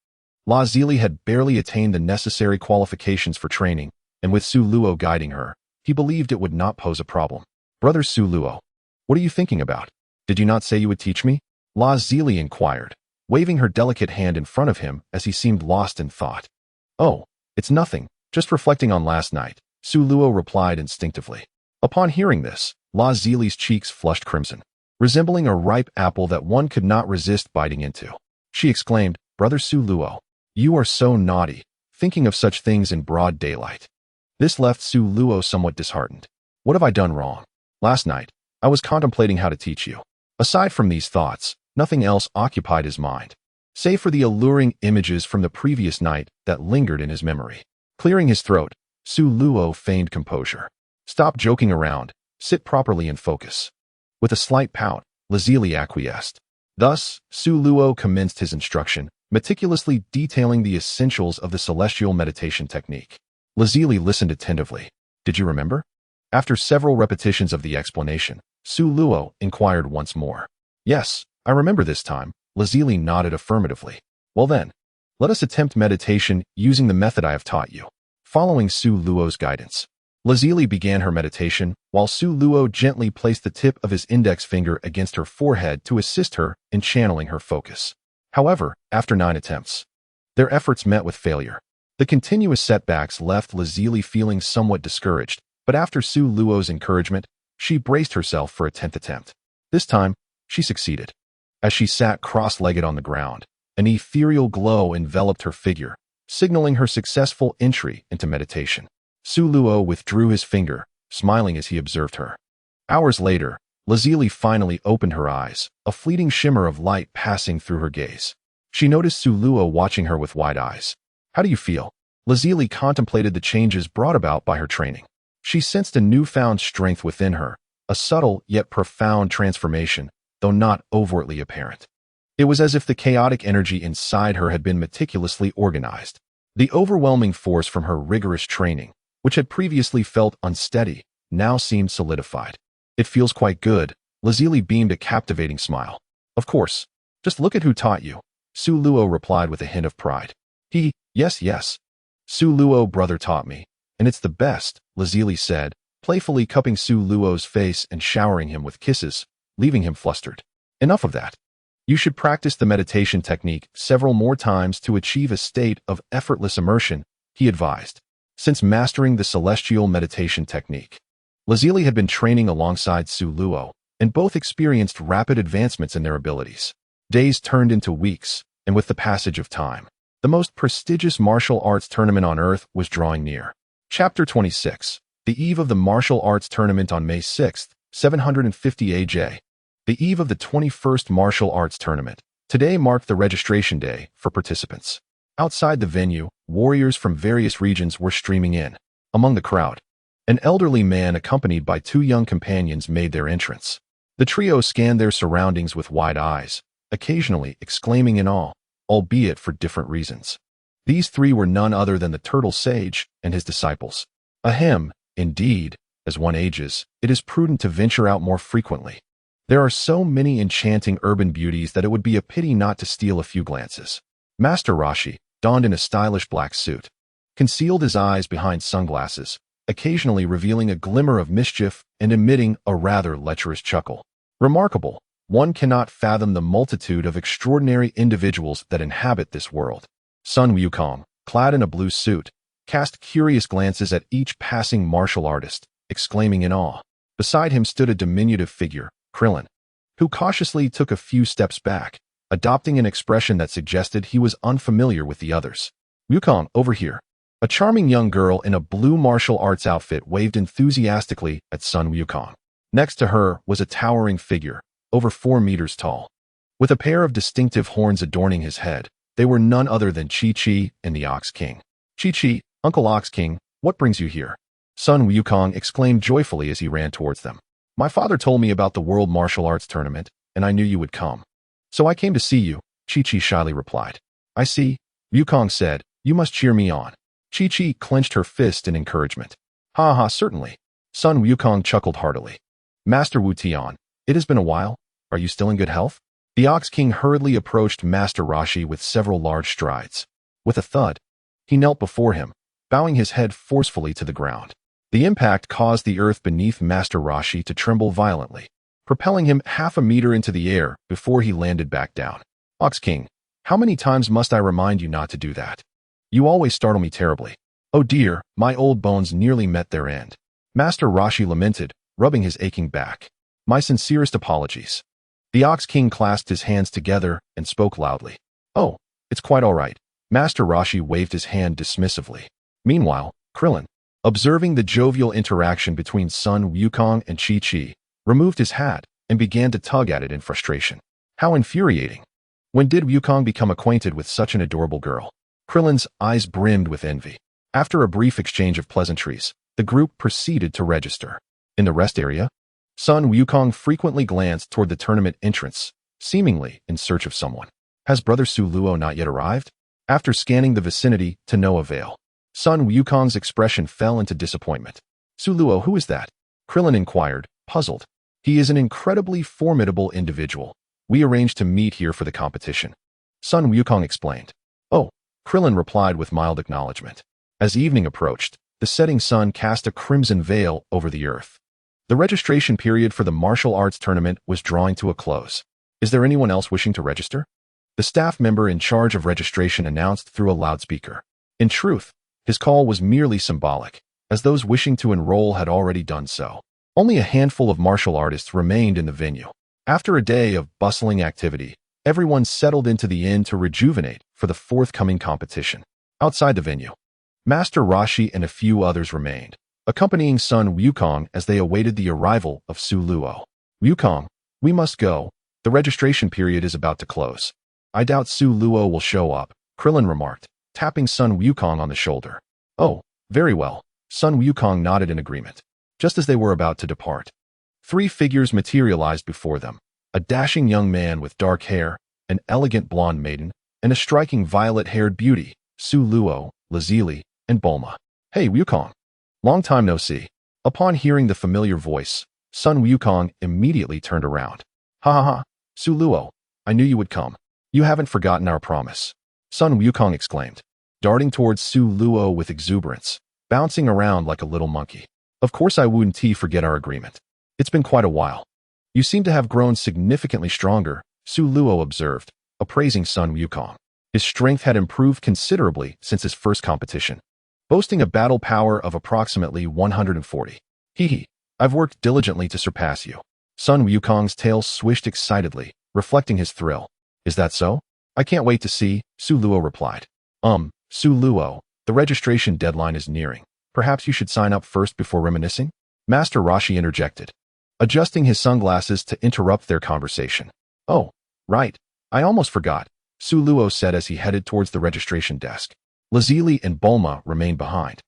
Lazili had barely attained the necessary qualifications for training, and with Su Luo guiding her, he believed it would not pose a problem. "Brother Su Luo, what are you thinking about? Did you not say you would teach me?" Lazili inquired, waving her delicate hand in front of him as he seemed lost in thought. "Oh, it's nothing, just reflecting on last night," Su Luo replied instinctively. Upon hearing this, Lazili's cheeks flushed crimson, resembling a ripe apple that one could not resist biting into. She exclaimed, "Brother Su Luo, you are so naughty, thinking of such things in broad daylight." This left Su Luo somewhat disheartened. "What have I done wrong? Last night, I was contemplating how to teach you." Aside from these thoughts, nothing else occupied his mind, save for the alluring images from the previous night that lingered in his memory. Clearing his throat, Su Luo feigned composure. "Stop joking around, sit properly and focus." With a slight pout, Lazili acquiesced. Thus, Su Luo commenced his instruction, meticulously detailing the essentials of the celestial meditation technique. Lazili listened attentively. "Did you remember?" After several repetitions of the explanation, Su Luo inquired once more. "Yes, I remember this time." Lazili nodded affirmatively. "Well then, let us attempt meditation using the method I have taught you." Following Su Luo's guidance, Lazili began her meditation, while Su Luo gently placed the tip of his index finger against her forehead to assist her in channeling her focus. However, after 9 attempts, their efforts met with failure. The continuous setbacks left Lazili feeling somewhat discouraged, but after Su Luo's encouragement, she braced herself for a 10th attempt. This time, she succeeded. As she sat cross-legged on the ground, an ethereal glow enveloped her figure, signaling her successful entry into meditation. Su Luo withdrew his finger, smiling as he observed her. Hours later, Lazili finally opened her eyes, a fleeting shimmer of light passing through her gaze. She noticed Su Luo watching her with wide eyes. "How do you feel?" Lazili contemplated the changes brought about by her training. She sensed a newfound strength within her, a subtle yet profound transformation, though not overtly apparent. It was as if the chaotic energy inside her had been meticulously organized. The overwhelming force from her rigorous training, which had previously felt unsteady, now seemed solidified. "It feels quite good." Lazili beamed a captivating smile. "Of course. Just look at who taught you." Su Luo replied with a hint of pride. Yes. Su Luo brother taught me, and it's the best," Lazili said, playfully cupping Su Luo's face and showering him with kisses, leaving him flustered. "Enough of that. You should practice the meditation technique several more times to achieve a state of effortless immersion," he advised. Since mastering the celestial meditation technique, Lazili had been training alongside Su Luo, and both experienced rapid advancements in their abilities. Days turned into weeks, and with the passage of time, the most prestigious martial arts tournament on Earth was drawing near. Chapter 26. The eve of the martial arts tournament on May 6, 750 AJ. The eve of the 21st martial arts tournament. Today marked the registration day for participants. Outside the venue, warriors from various regions were streaming in. Among the crowd, an elderly man accompanied by 2 young companions made their entrance. The trio scanned their surroundings with wide eyes, occasionally exclaiming in awe, albeit for different reasons. These 3 were none other than the Turtle Sage and his disciples. Ahem, indeed, as one ages, it is prudent to venture out more frequently. There are so many enchanting urban beauties that it would be a pity not to steal a few glances. Master Rashi, donned in a stylish black suit, concealed his eyes behind sunglasses, occasionally revealing a glimmer of mischief and emitting a rather lecherous chuckle. Remarkable, one cannot fathom the multitude of extraordinary individuals that inhabit this world. Sun Wukong, clad in a blue suit, cast curious glances at each passing martial artist, exclaiming in awe. Beside him stood a diminutive figure, Krillin, who cautiously took a few steps back, adopting an expression that suggested he was unfamiliar with the others. Wukong, over here. A charming young girl in a blue martial arts outfit waved enthusiastically at Sun Wukong. Next to her was a towering figure, over 4 meters tall. With a pair of distinctive horns adorning his head, they were none other than Chi-Chi and the Ox King. Chi-Chi, Uncle Ox King, what brings you here? Sun Wukong exclaimed joyfully as he ran towards them. My father told me about the World Martial Arts Tournament, and I knew you would come. So I came to see you, Chi-Chi shyly replied. I see, Wukong said, you must cheer me on. Chi-Chi clenched her fist in encouragement. Ha ha, certainly. Sun Wukong chuckled heartily. Master Wu Tian, it has been a while. Are you still in good health? The Ox King hurriedly approached Master Roshi with several large strides. With a thud, he knelt before him, bowing his head forcefully to the ground. The impact caused the earth beneath Master Roshi to tremble violently, propelling him half a meter into the air before he landed back down. Ox King, how many times must I remind you not to do that? You always startle me terribly. Oh dear, my old bones nearly met their end. Master Roshi lamented, rubbing his aching back. My sincerest apologies. The Ox King clasped his hands together and spoke loudly. Oh, it's quite all right. Master Roshi waved his hand dismissively. Meanwhile, Krillin, observing the jovial interaction between Sun Wukong and Chi-Chi, removed his hat and began to tug at it in frustration. How infuriating. When did Wukong become acquainted with such an adorable girl? Krillin's eyes brimmed with envy. After a brief exchange of pleasantries, the group proceeded to register. In the rest area, Sun Wukong frequently glanced toward the tournament entrance, seemingly in search of someone. Has Brother Su Luo not yet arrived? After scanning the vicinity to no avail, Sun Wukong's expression fell into disappointment. Su Luo, who is that? Krillin inquired, puzzled. He is an incredibly formidable individual. We arranged to meet here for the competition. Sun Wukong explained. Oh, Krillin replied with mild acknowledgement. As evening approached, the setting sun cast a crimson veil over the earth. The registration period for the martial arts tournament was drawing to a close. Is there anyone else wishing to register? The staff member in charge of registration announced through a loudspeaker. In truth, his call was merely symbolic, as those wishing to enroll had already done so. Only a handful of martial artists remained in the venue. After a day of bustling activity, everyone settled into the inn to rejuvenate for the forthcoming competition. Outside the venue, Master Roshi and a few others remained, accompanying Sun Wukong as they awaited the arrival of Su Luo. Wukong, we must go. The registration period is about to close. I doubt Su Luo will show up, Krillin remarked, tapping Sun Wukong on the shoulder. Oh, very well. Sun Wukong nodded in agreement. Just as they were about to depart, 3 figures materialized before them. A dashing young man with dark hair, an elegant blonde maiden, and a striking violet-haired beauty, Su Luo, Lazili, and Bulma. Hey, Wukong. Long time no see. Upon hearing the familiar voice, Sun Wukong immediately turned around. Ha ha ha, Su Luo, I knew you would come. You haven't forgotten our promise. Sun Wukong exclaimed, darting towards Su Luo with exuberance, bouncing around like a little monkey. Of course I wouldn't forget our agreement. It's been quite a while. You seem to have grown significantly stronger, Su Luo observed, appraising Sun Wukong. His strength had improved considerably since his first competition, boasting a battle power of approximately 140. Hee, I've worked diligently to surpass you. Sun Wukong's tail swished excitedly, reflecting his thrill. Is that so? I can't wait to see, Su Luo replied. Su Luo, the registration deadline is nearing. Perhaps you should sign up first before reminiscing? Master Roshi interjected, adjusting his sunglasses to interrupt their conversation. Oh, right. I almost forgot, Su Luo said as he headed towards the registration desk. Lazili and Bulma remained behind,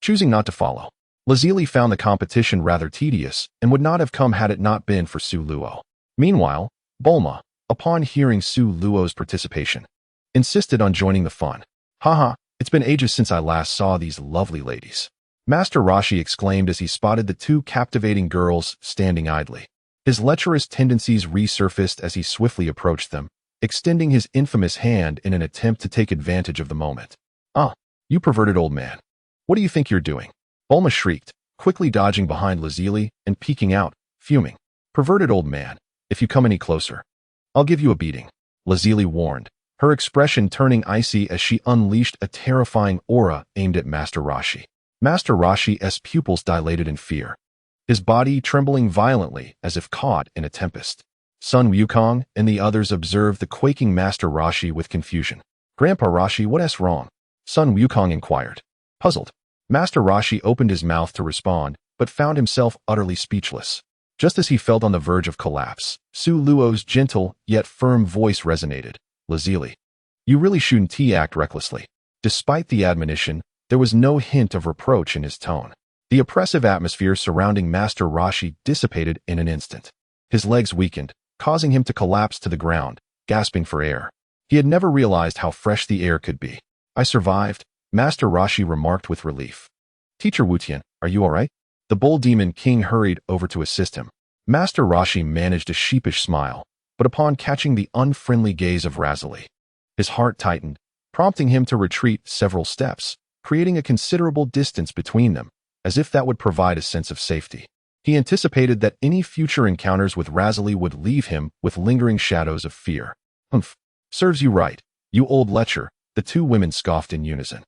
choosing not to follow. Lazili found the competition rather tedious and would not have come had it not been for Su Luo. Meanwhile, Bulma, upon hearing Su Luo's participation, insisted on joining the fun. Haha, it's been ages since I last saw these lovely ladies. Master Roshi exclaimed as he spotted the 2 captivating girls standing idly. His lecherous tendencies resurfaced as he swiftly approached them, extending his infamous hand in an attempt to take advantage of the moment. "Ah, you perverted old man. What do you think you're doing?" Bulma shrieked, quickly dodging behind Lazili and peeking out, fuming. "Perverted old man, if you come any closer, I'll give you a beating," Lazili warned, her expression turning icy as she unleashed a terrifying aura aimed at Master Roshi. Master Roshi's pupils dilated in fear, his body trembling violently as if caught in a tempest. Sun Wukong and the others observed the quaking Master Roshi with confusion. "Grandpa Roshi, what's wrong?" Sun Wukong inquired. Puzzled, Master Roshi opened his mouth to respond, but found himself utterly speechless. Just as he felt on the verge of collapse, Su Luo's gentle yet firm voice resonated. "Lazili, you really shouldn't act recklessly." Despite the admonition, there was no hint of reproach in his tone. The oppressive atmosphere surrounding Master Roshi dissipated in an instant. His legs weakened, causing him to collapse to the ground, gasping for air. He had never realized how fresh the air could be. "I survived," Master Roshi remarked with relief. "Teacher Wutian, are you all right?" The Bull Demon King hurried over to assist him. Master Roshi managed a sheepish smile, but upon catching the unfriendly gaze of Razali, his heart tightened, prompting him to retreat several steps, creating a considerable distance between them, as if that would provide a sense of safety. He anticipated that any future encounters with Razali would leave him with lingering shadows of fear. "Humph, serves you right, you old lecher," the two women scoffed in unison.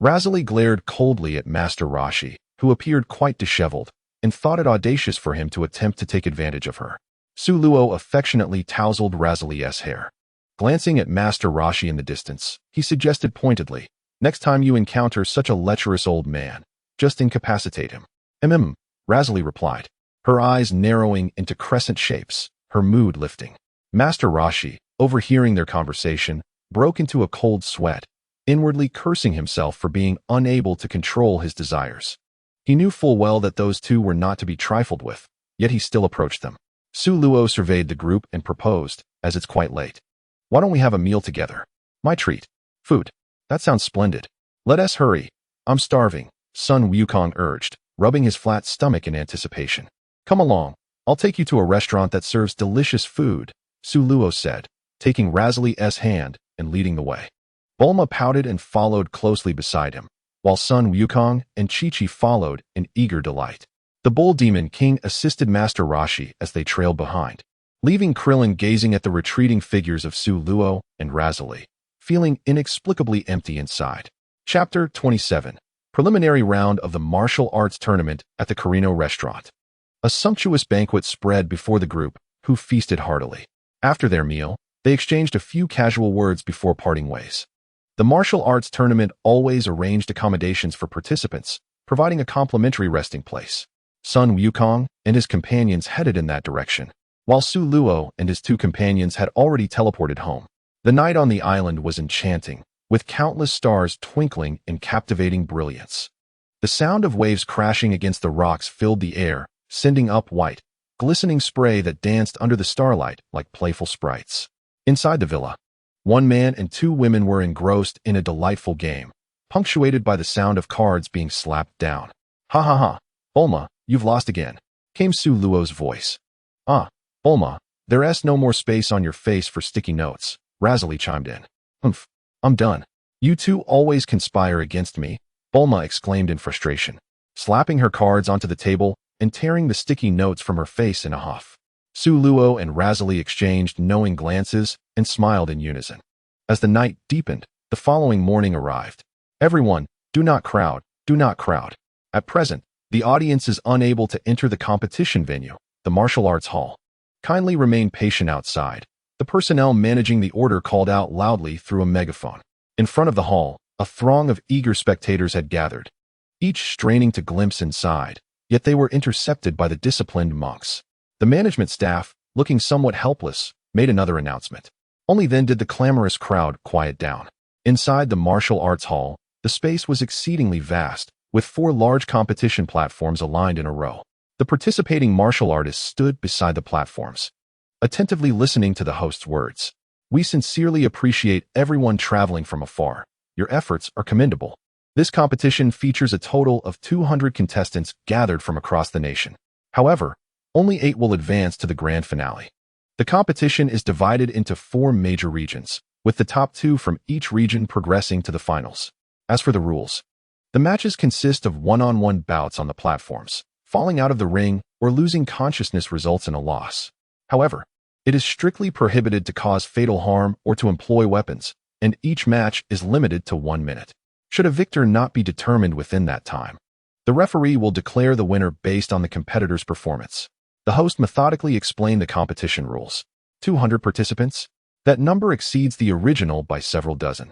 Razali glared coldly at Master Roshi, who appeared quite disheveled, and thought it audacious for him to attempt to take advantage of her. Su Luo affectionately tousled Razali's hair. Glancing at Master Roshi in the distance, he suggested pointedly, "Next time you encounter such a lecherous old man, just incapacitate him." Razali replied, her eyes narrowing into crescent shapes, her mood lifting. Master Roshi, overhearing their conversation, broke into a cold sweat, inwardly cursing himself for being unable to control his desires. He knew full well that those two were not to be trifled with, yet he still approached them. Su Luo surveyed the group and proposed, "As it's quite late, why don't we have a meal together? My treat. Food. That sounds splendid. Let us hurry. I'm starving," Sun Wukong urged, rubbing his flat stomach in anticipation. "Come along. I'll take you to a restaurant that serves delicious food," Su Luo said, taking Razali's hand and leading the way. Bulma pouted and followed closely beside him, while Sun Wukong and Chi-Chi followed in eager delight. The Bull Demon King assisted Master Roshi as they trailed behind, leaving Krillin gazing at the retreating figures of Su Luo and Razali, feeling inexplicably empty inside. Chapter 27. Preliminary round of the martial arts tournament at the Carino restaurant. A sumptuous banquet spread before the group, who feasted heartily. After their meal, they exchanged a few casual words before parting ways. The martial arts tournament always arranged accommodations for participants, providing a complimentary resting place. Sun Wukong and his companions headed in that direction, while Su Luo and his two companions had already teleported home. The night on the island was enchanting, with countless stars twinkling in captivating brilliance. The sound of waves crashing against the rocks filled the air, sending up white, glistening spray that danced under the starlight like playful sprites. Inside the villa, one man and two women were engrossed in a delightful game, punctuated by the sound of cards being slapped down. "Ha ha ha, Bulma, you've lost again," came Su Luo's voice. "Ah, Bulma, there's no more space on your face for sticky notes," Razali chimed in. "Humph, I'm done. You two always conspire against me," Bulma exclaimed in frustration, slapping her cards onto the table and tearing the sticky notes from her face in a huff. Su Luo and Razali exchanged knowing glances and smiled in unison. As the night deepened, the following morning arrived. "Everyone, do not crowd, do not crowd. At present, the audience is unable to enter the competition venue, the martial arts hall. Kindly remain patient outside," the personnel managing the order called out loudly through a megaphone. In front of the hall, a throng of eager spectators had gathered, each straining to glimpse inside, yet they were intercepted by the disciplined monks. The management staff, looking somewhat helpless, made another announcement. Only then did the clamorous crowd quiet down. Inside the martial arts hall, the space was exceedingly vast, with 4 large competition platforms aligned in a row. The participating martial artists stood beside the platforms, attentively listening to the host's words. "We sincerely appreciate everyone traveling from afar. Your efforts are commendable. This competition features a total of 200 contestants gathered from across the nation. However, only 8 will advance to the grand finale. The competition is divided into 4 major regions, with the top 2 from each region progressing to the finals. As for the rules, the matches consist of one-on-one bouts on the platforms. Falling out of the ring or losing consciousness results in a loss. However, it is strictly prohibited to cause fatal harm or to employ weapons, and each match is limited to 1 minute. Should a victor not be determined within that time, the referee will declare the winner based on the competitor's performance. The host methodically explained the competition rules. 200 participants? That number exceeds the original by several dozen.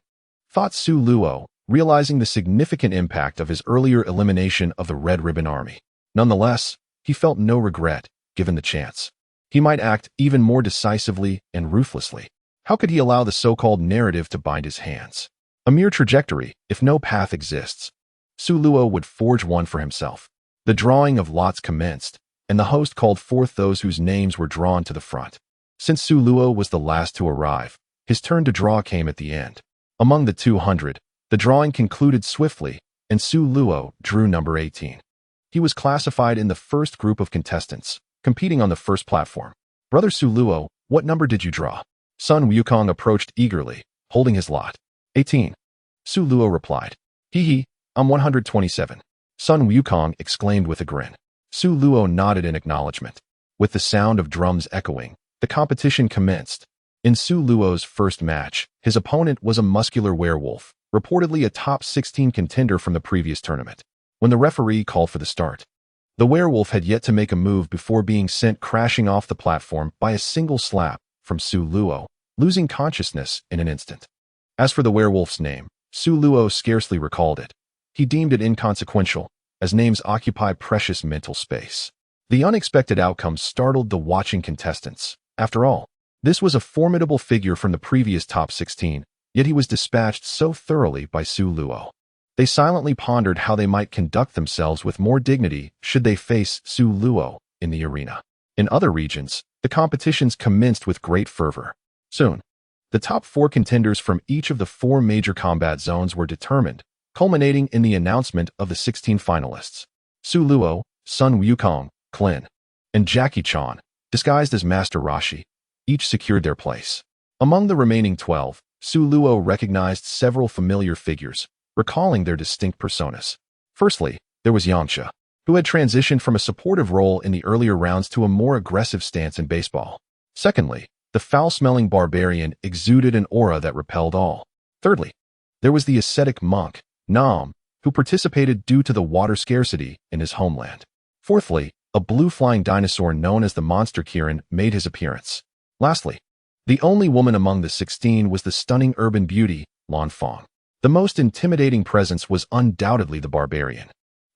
Thought Su Luo, realizing the significant impact of his earlier elimination of the Red Ribbon Army. Nonetheless, he felt no regret, given the chance. He might act even more decisively and ruthlessly. How could he allow the so-called narrative to bind his hands? A mere trajectory, if no path exists. Su Luo would forge one for himself. The drawing of lots commenced, and the host called forth those whose names were drawn to the front. Since Su Luo was the last to arrive, his turn to draw came at the end. Among the 200, the drawing concluded swiftly, and Su Luo drew number 18. He was classified in the first group of contestants, competing on the first platform. Brother Su Luo, what number did you draw? Sun Wukong approached eagerly, holding his lot. 18. Su Luo replied. Hee, I'm 127. Sun Wukong exclaimed with a grin. Su Luo nodded in acknowledgement. With the sound of drums echoing, the competition commenced. In Su Luo's first match, his opponent was a muscular werewolf, reportedly a top 16 contender from the previous tournament. When the referee called for the start, the werewolf had yet to make a move before being sent crashing off the platform by a single slap from Su Luo, losing consciousness in an instant. As for the werewolf's name, Su Luo scarcely recalled it. He deemed it inconsequential, as names occupy precious mental space. The unexpected outcome startled the watching contestants. After all, this was a formidable figure from the previous top 16, yet he was dispatched so thoroughly by Su Luo. They silently pondered how they might conduct themselves with more dignity should they face Su Luo in the arena. In other regions, the competitions commenced with great fervor. Soon, the top 4 contenders from each of the 4 major combat zones were determined, culminating in the announcement of the 16 finalists. Su Luo, Sun Wukong, Klin, and Jackie Chan, disguised as Master Roshi, each secured their place. Among the remaining 12, Su Luo recognized several familiar figures, recalling their distinct personas. Firstly, there was Yangsha, who had transitioned from a supportive role in the earlier rounds to a more aggressive stance in baseball. Secondly, the foul-smelling barbarian exuded an aura that repelled all. Thirdly, there was the ascetic monk, Nam, who participated due to the water scarcity in his homeland. Fourthly, a blue-flying dinosaur known as the Monster Kirin made his appearance. Lastly, the only woman among the 16 was the stunning urban beauty, Lan Fang. The most intimidating presence was undoubtedly the barbarian.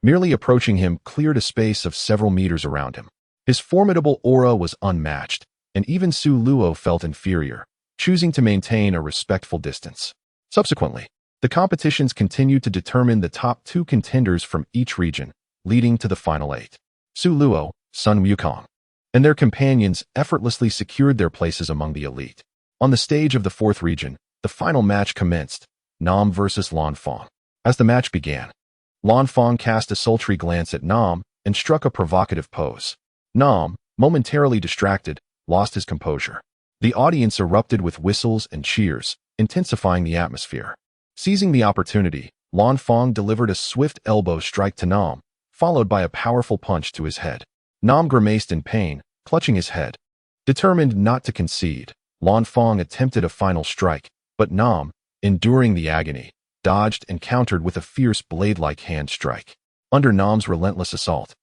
Merely approaching him cleared a space of several meters around him. His formidable aura was unmatched, and even Su Luo felt inferior, choosing to maintain a respectful distance. Subsequently, the competitions continued to determine the top 2 contenders from each region, leading to the final 8. Su Luo, Sun Wukong, and their companions effortlessly secured their places among the elite. On the stage of the 4th region, the final match commenced, Nam versus Lan Fang. As the match began, Lan Fang cast a sultry glance at Nam and struck a provocative pose. Nam, momentarily distracted, lost his composure. The audience erupted with whistles and cheers, intensifying the atmosphere. Seizing the opportunity, Lan Fang delivered a swift elbow strike to Nam, followed by a powerful punch to his head. Nam grimaced in pain, clutching his head. Determined not to concede, Lan Fang attempted a final strike, but Nam, enduring the agony, dodged and countered with a fierce blade-like hand strike. Under Nam's relentless assault,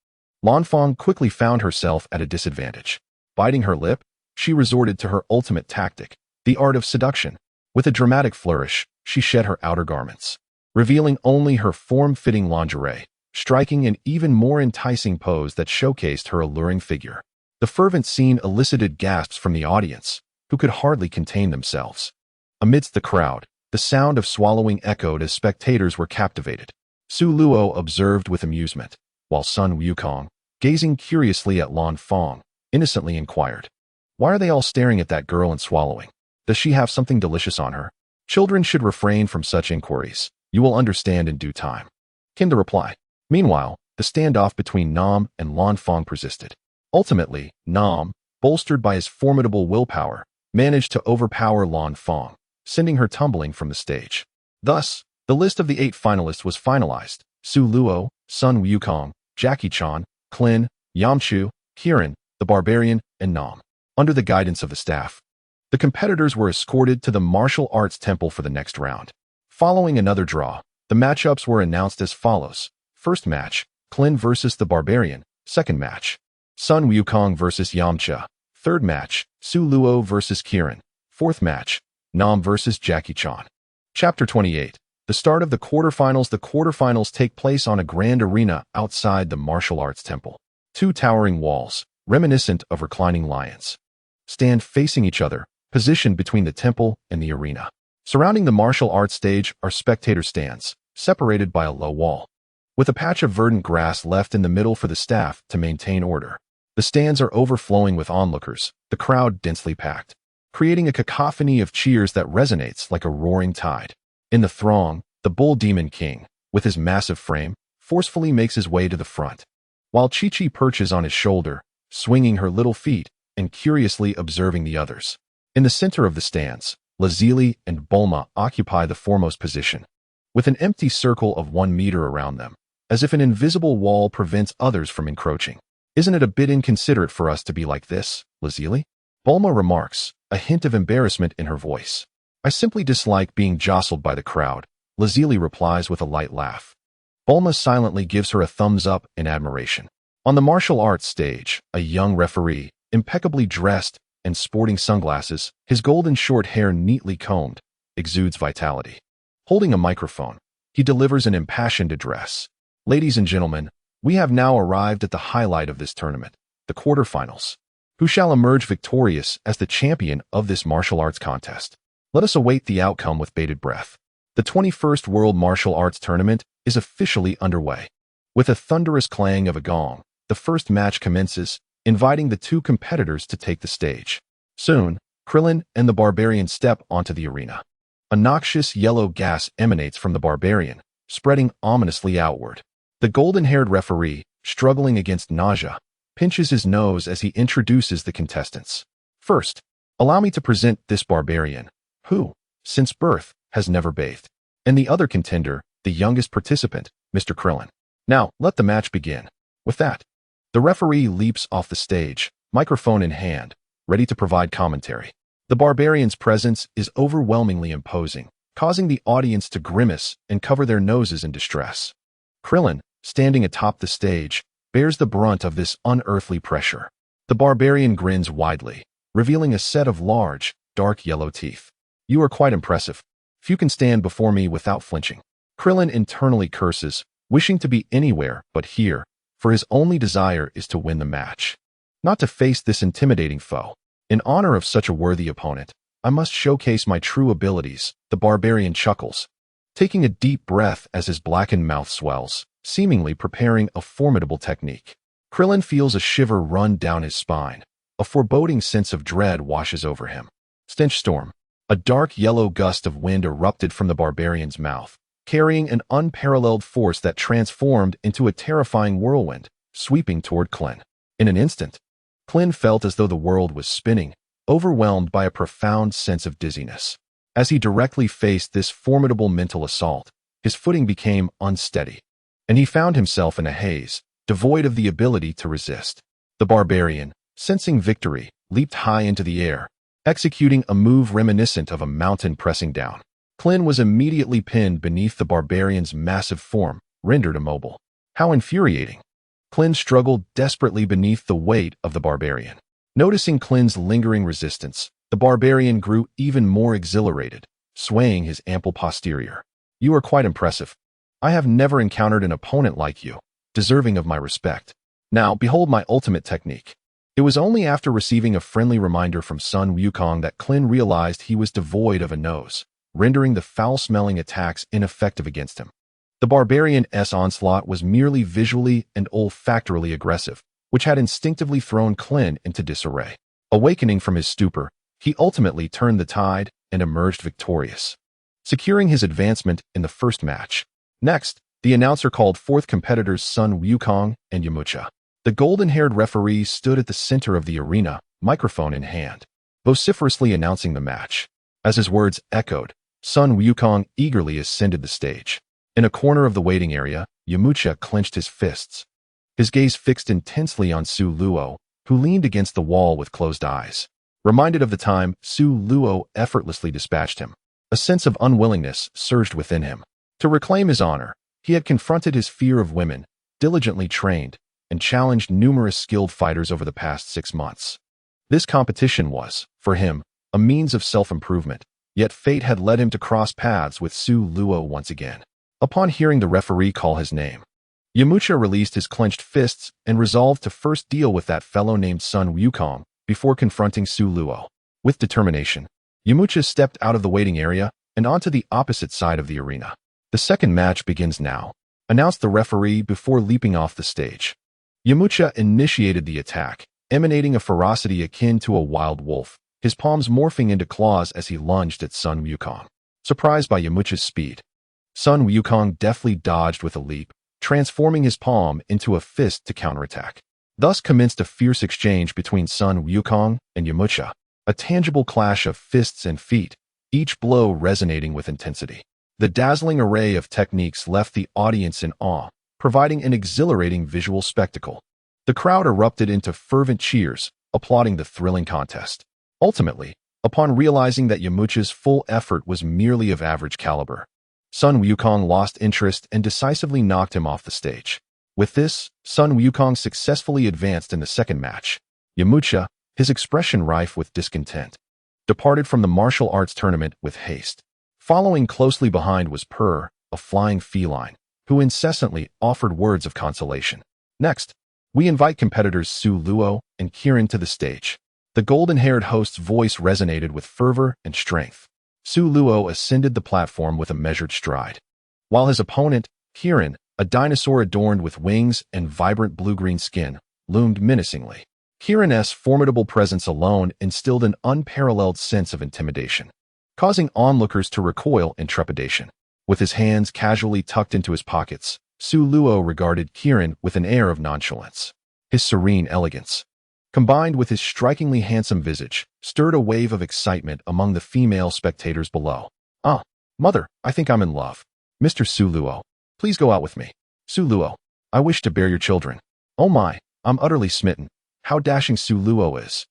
Lan Fang quickly found herself at a disadvantage. Biting her lip, she resorted to her ultimate tactic, the art of seduction. With a dramatic flourish, she shed her outer garments, revealing only her form-fitting lingerie, striking an even more enticing pose that showcased her alluring figure. The fervent scene elicited gasps from the audience, who could hardly contain themselves. Amidst the crowd, the sound of swallowing echoed as spectators were captivated. Su Luo observed with amusement, while Sun Wukong, gazing curiously at Lan Fang, innocently inquired, "Why are they all staring at that girl and swallowing? Does she have something delicious on her?" "Children should refrain from such inquiries. You will understand in due time," came the reply. Meanwhile, the standoff between Nam and Lan Fang persisted. Ultimately, Nam, bolstered by his formidable willpower, managed to overpower Lan Fong, sending her tumbling from the stage. Thus, the list of the 8 finalists was finalized: Su Luo, Sun Wukong, Jackie Chan, Clin, Yamchu, Kirin, the Barbarian, and Nam. Under the guidance of the staff, the competitors were escorted to the martial arts temple for the next round. Following another draw, the matchups were announced as follows. First match, Clin versus the Barbarian. Second match, Sun Wukong versus Yamcha. Third match, Su Luo versus Kirin. Fourth match, Nam versus Jackie Chan. Chapter 28. The start of the quarterfinals. The quarterfinals take place on a grand arena outside the martial arts temple. 2 towering walls, reminiscent of reclining lions, stand facing each other, positioned between the temple and the arena. Surrounding the martial arts stage are spectator stands, separated by a low wall, with a patch of verdant grass left in the middle for the staff to maintain order. The stands are overflowing with onlookers, the crowd densely packed, creating a cacophony of cheers that resonates like a roaring tide. In the throng, the Bull Demon King, with his massive frame, forcefully makes his way to the front, while Chi-Chi perches on his shoulder, swinging her little feet and curiously observing the others. In the center of the stands, Lazili and Bulma occupy the foremost position, with an empty circle of 1 meter around them, as if an invisible wall prevents others from encroaching. Isn't it a bit inconsiderate for us to be like this, Lazili? Bulma remarks, a hint of embarrassment in her voice. I simply dislike being jostled by the crowd, Lazili replies with a light laugh. Bulma silently gives her a thumbs up in admiration. On the martial arts stage, a young referee, impeccably dressed and sporting sunglasses, his golden short hair neatly combed, exudes vitality. Holding a microphone, he delivers an impassioned address. Ladies and gentlemen, we have now arrived at the highlight of this tournament, the quarterfinals. Who shall emerge victorious as the champion of this martial arts contest? Let us await the outcome with bated breath. The 21st World Martial Arts Tournament is officially underway. With a thunderous clang of a gong, the first match commences, inviting the 2 competitors to take the stage. Soon, Krillin and the Barbarian step onto the arena. A noxious yellow gas emanates from the Barbarian, spreading ominously outward. The golden-haired referee, struggling against nausea, pinches his nose as he introduces the contestants. First, allow me to present this Barbarian, who, since birth, has never bathed, and the other contender, the youngest participant, Mr. Krillin. Now, let the match begin. With that, the referee leaps off the stage, microphone in hand, ready to provide commentary. The Barbarian's presence is overwhelmingly imposing, causing the audience to grimace and cover their noses in distress. Krillin, standing atop the stage, bears the brunt of this unearthly pressure. The Barbarian grins widely, revealing a set of large, dark yellow teeth. You are quite impressive. Few can stand before me without flinching. Krillin internally curses, wishing to be anywhere but here, for his only desire is to win the match, not to face this intimidating foe. In honor of such a worthy opponent, I must showcase my true abilities, the Barbarian chuckles, taking a deep breath as his blackened mouth swells, seemingly preparing a formidable technique. Krillin feels a shiver run down his spine. A foreboding sense of dread washes over him. Stench storm. A dark yellow gust of wind erupted from the Barbarian's mouth, carrying an unparalleled force that transformed into a terrifying whirlwind, sweeping toward Clin. In an instant, Clin felt as though the world was spinning, overwhelmed by a profound sense of dizziness. As he directly faced this formidable mental assault, his footing became unsteady, and he found himself in a haze, devoid of the ability to resist. The Barbarian, sensing victory, leaped high into the air, executing a move reminiscent of a mountain pressing down. Clin was immediately pinned beneath the Barbarian's massive form, rendered immobile. How infuriating! Clin struggled desperately beneath the weight of the Barbarian. Noticing Clin's lingering resistance, the Barbarian grew even more exhilarated, swaying his ample posterior. You are quite impressive. I have never encountered an opponent like you, deserving of my respect. Now, behold my ultimate technique. It was only after receiving a friendly reminder from Sun Wukong that Clin realized he was devoid of a nose, rendering the foul-smelling attacks ineffective against him. The Barbarian's onslaught was merely visually and olfactorily aggressive, which had instinctively thrown Clin into disarray. Awakening from his stupor, he ultimately turned the tide and emerged victorious, securing his advancement in the first match. Next, the announcer called forth competitors Sun Wukong and Yamcha. The golden-haired referee stood at the center of the arena, microphone in hand, vociferously announcing the match. As his words echoed, Sun Wukong eagerly ascended the stage. In a corner of the waiting area, Yamcha clenched his fists, his gaze fixed intensely on Su Luo, who leaned against the wall with closed eyes. Reminded of the time Su Luo effortlessly dispatched him, a sense of unwillingness surged within him. To reclaim his honor, he had confronted his fear of women, diligently trained, and challenged numerous skilled fighters over the past 6 months. This competition was, for him, a means of self-improvement, yet fate had led him to cross paths with Su Luo once again. Upon hearing the referee call his name, Yamcha released his clenched fists and resolved to first deal with that fellow named Sun Wukong before confronting Su Luo. With determination, Yamcha stepped out of the waiting area and onto the opposite side of the arena. "The second match begins now," announced the referee before leaping off the stage. Yamcha initiated the attack, emanating a ferocity akin to a wild wolf, his palms morphing into claws as he lunged at Sun Wukong. Surprised by Yamcha's speed, Sun Wukong deftly dodged with a leap, transforming his palm into a fist to counterattack. Thus commenced a fierce exchange between Sun Wukong and Yamcha, a tangible clash of fists and feet, each blow resonating with intensity. The dazzling array of techniques left the audience in awe, providing an exhilarating visual spectacle. The crowd erupted into fervent cheers, applauding the thrilling contest. Ultimately, upon realizing that Yamcha's full effort was merely of average caliber, Sun Wukong lost interest and decisively knocked him off the stage. With this, Sun Wukong successfully advanced in the second match. Yamcha, his expression rife with discontent, departed from the martial arts tournament with haste. Following closely behind was a flying feline, who incessantly offered words of consolation. Next, we invite competitors Su Luo and Kirin to the stage. The golden-haired host's voice resonated with fervor and strength. Su Luo ascended the platform with a measured stride, while his opponent, Kirin, a dinosaur adorned with wings and vibrant blue-green skin, loomed menacingly. Kirin's formidable presence alone instilled an unparalleled sense of intimidation, causing onlookers to recoil in trepidation. With his hands casually tucked into his pockets, Su Luo regarded Kirin with an air of nonchalance. His serene elegance, combined with his strikingly handsome visage, stirred a wave of excitement among the female spectators below. "Ah, mother, I think I'm in love. Mr. Su Luo, please go out with me. Su Luo, I wish to bear your children. Oh my, I'm utterly smitten. How dashing Su Luo is."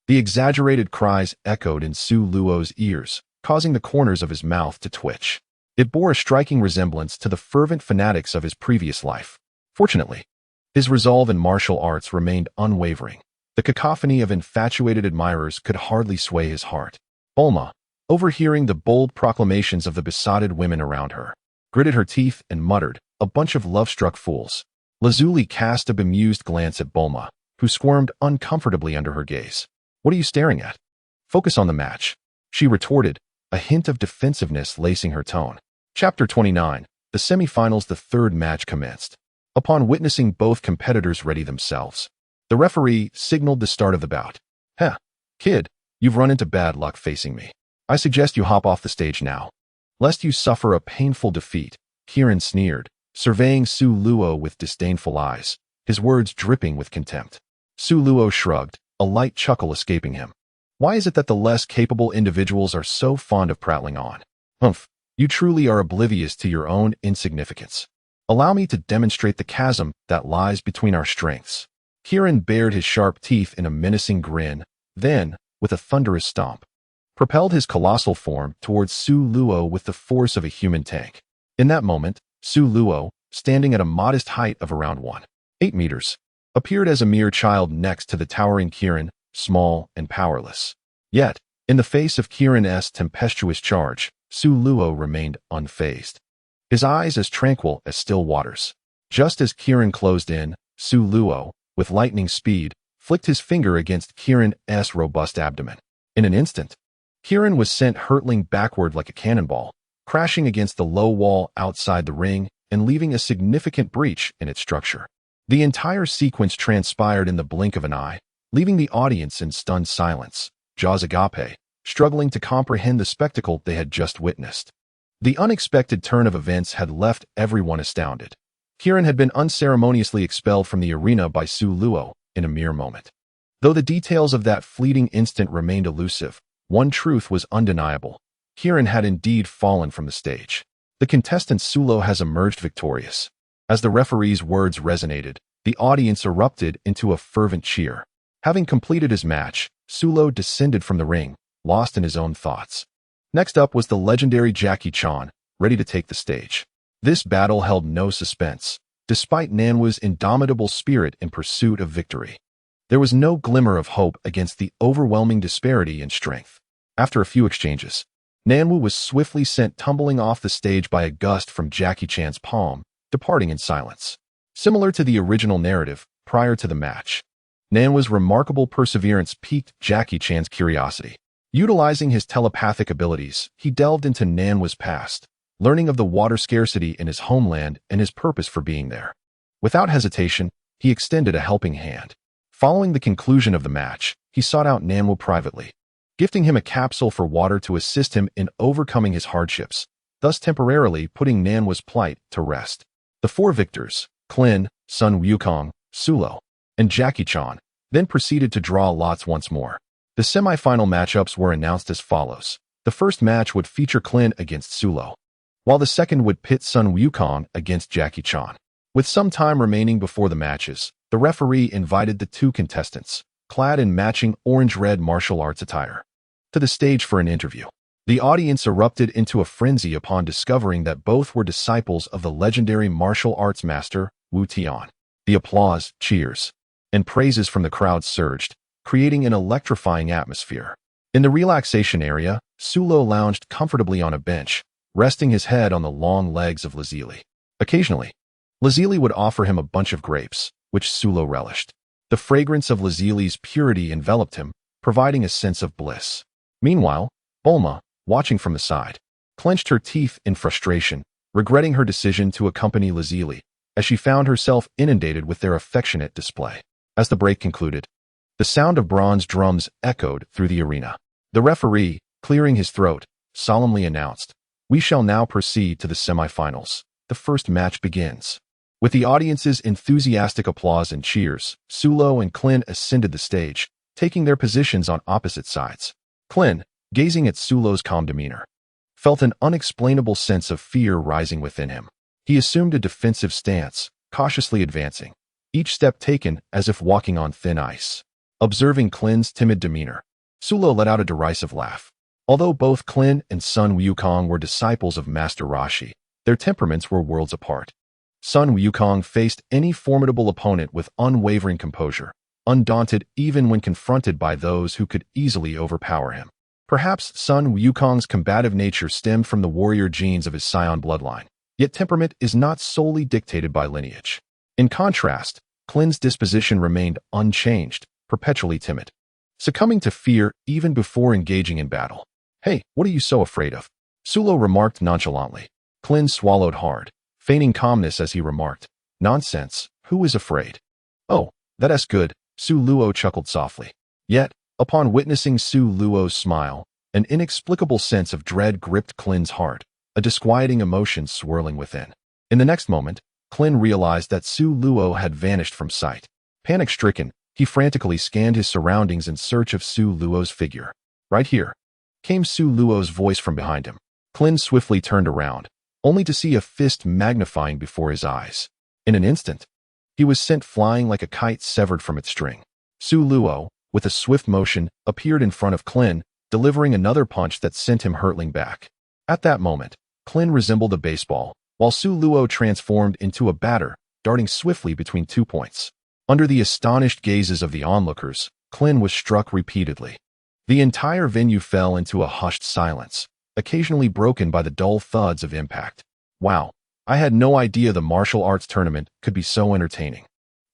The exaggerated cries echoed in Su Luo's ears, causing the corners of his mouth to twitch. It bore a striking resemblance to the fervent fanatics of his previous life. Fortunately, his resolve in martial arts remained unwavering. The cacophony of infatuated admirers could hardly sway his heart. Bulma, overhearing the bold proclamations of the besotted women around her, gritted her teeth and muttered, "A bunch of love-struck fools." Lazuli cast a bemused glance at Bulma, who squirmed uncomfortably under her gaze. "What are you staring at? Focus on the match," she retorted, a hint of defensiveness lacing her tone. Chapter 29. The semifinals. The third match commenced. Upon witnessing both competitors ready themselves, the referee signaled the start of the bout. "Heh, kid, you've run into bad luck facing me. I suggest you hop off the stage now, lest you suffer a painful defeat," Kirin sneered, surveying Su Luo with disdainful eyes, his words dripping with contempt. Su Luo shrugged, a light chuckle escaping him. "Why is it that the less capable individuals are so fond of prattling on? Humph, you truly are oblivious to your own insignificance. Allow me to demonstrate the chasm that lies between our strengths." Kirin bared his sharp teeth in a menacing grin, then, with a thunderous stomp, propelled his colossal form towards Su Luo with the force of a human tank. In that moment, Su Luo, standing at a modest height of around 1.8 meters, appeared as a mere child next to the towering Kirin, small and powerless. Yet, in the face of Kirin's tempestuous charge, Su Luo remained unfazed, his eyes as tranquil as still waters. Just as Kirin closed in, Su Luo, with lightning speed, flicked his finger against Kirin's robust abdomen. In an instant, Kirin was sent hurtling backward like a cannonball, crashing against the low wall outside the ring and leaving a significant breach in its structure. The entire sequence transpired in the blink of an eye, leaving the audience in stunned silence, jaws agape, struggling to comprehend the spectacle they had just witnessed. The unexpected turn of events had left everyone astounded. Kirin had been unceremoniously expelled from the arena by Su Luo in a mere moment. Though the details of that fleeting instant remained elusive, one truth was undeniable. Kieran had indeed fallen from the stage. The contestant Sulo has emerged victorious. As the referee's words resonated, the audience erupted into a fervent cheer. Having completed his match, Sulo descended from the ring, lost in his own thoughts. Next up was the legendary Jackie Chan, ready to take the stage. This battle held no suspense, despite Nanwa's indomitable spirit in pursuit of victory. There was no glimmer of hope against the overwhelming disparity in strength. After a few exchanges, Nanwa was swiftly sent tumbling off the stage by a gust from Jackie Chan's palm, departing in silence. Similar to the original narrative, prior to the match, Nanwa's remarkable perseverance piqued Jackie Chan's curiosity. Utilizing his telepathic abilities, he delved into Nanwa's past, learning of the water scarcity in his homeland and his purpose for being there. Without hesitation, he extended a helping hand. Following the conclusion of the match, he sought out Nanwa privately, gifting him a capsule for water to assist him in overcoming his hardships, thus temporarily putting Nanwa's plight to rest. The four victors, Klin, Sun Wukong, Sulo, and Jackie Chan, then proceeded to draw lots once more. The semi-final matchups were announced as follows. The first match would feature Klin against Sulo, while the second would pit Sun Wukong against Jackie Chan. With some time remaining before the matches, the referee invited the two contestants, clad in matching orange-red martial arts attire, to the stage for an interview. The audience erupted into a frenzy upon discovering that both were disciples of the legendary martial arts master, Wu Tian. The applause, cheers, and praises from the crowd surged, creating an electrifying atmosphere. In the relaxation area, Sulo lounged comfortably on a bench, resting his head on the long legs of Lazili. Occasionally, Lazili would offer him a bunch of grapes, which Sulo relished. The fragrance of Lazili's purity enveloped him, providing a sense of bliss. Meanwhile, Bulma, watching from the side, clenched her teeth in frustration, regretting her decision to accompany Lazili, as she found herself inundated with their affectionate display. As the break concluded, the sound of bronze drums echoed through the arena. The referee, clearing his throat, solemnly announced, "We shall now proceed to the semifinals. The first match begins." With the audience's enthusiastic applause and cheers, Sulo and Klin ascended the stage, taking their positions on opposite sides. Klin, gazing at Sulo's calm demeanor, felt an unexplainable sense of fear rising within him. He assumed a defensive stance, cautiously advancing, each step taken as if walking on thin ice. Observing Klin's timid demeanor, Sulo let out a derisive laugh. Although both Klin and Sun Wukong were disciples of Master Roshi, their temperaments were worlds apart. Sun Wukong faced any formidable opponent with unwavering composure, undaunted even when confronted by those who could easily overpower him. Perhaps Sun Wukong's combative nature stemmed from the warrior genes of his scion bloodline, yet temperament is not solely dictated by lineage. In contrast, Klin's disposition remained unchanged, perpetually timid, succumbing to fear even before engaging in battle. "Hey, what are you so afraid of?" Sulo remarked nonchalantly. Klin swallowed hard, feigning calmness as he remarked, "Nonsense, who is afraid?" "Oh, that's good," Su Luo chuckled softly. Yet, upon witnessing Su Luo's smile, an inexplicable sense of dread gripped Klin's heart, a disquieting emotion swirling within. In the next moment, Klin realized that Su Luo had vanished from sight. Panic-stricken, he frantically scanned his surroundings in search of Su Luo's figure. "Right here," came Su Luo's voice from behind him. Klin swiftly turned around, only to see a fist magnifying before his eyes. In an instant, he was sent flying like a kite severed from its string. Su Luo, with a swift motion, appeared in front of Klin, delivering another punch that sent him hurtling back. At that moment, Klin resembled a baseball, while Su Luo transformed into a batter, darting swiftly between 2 points. Under the astonished gazes of the onlookers, Klin was struck repeatedly. The entire venue fell into a hushed silence, occasionally broken by the dull thuds of impact. "Wow, I had no idea the martial arts tournament could be so entertaining.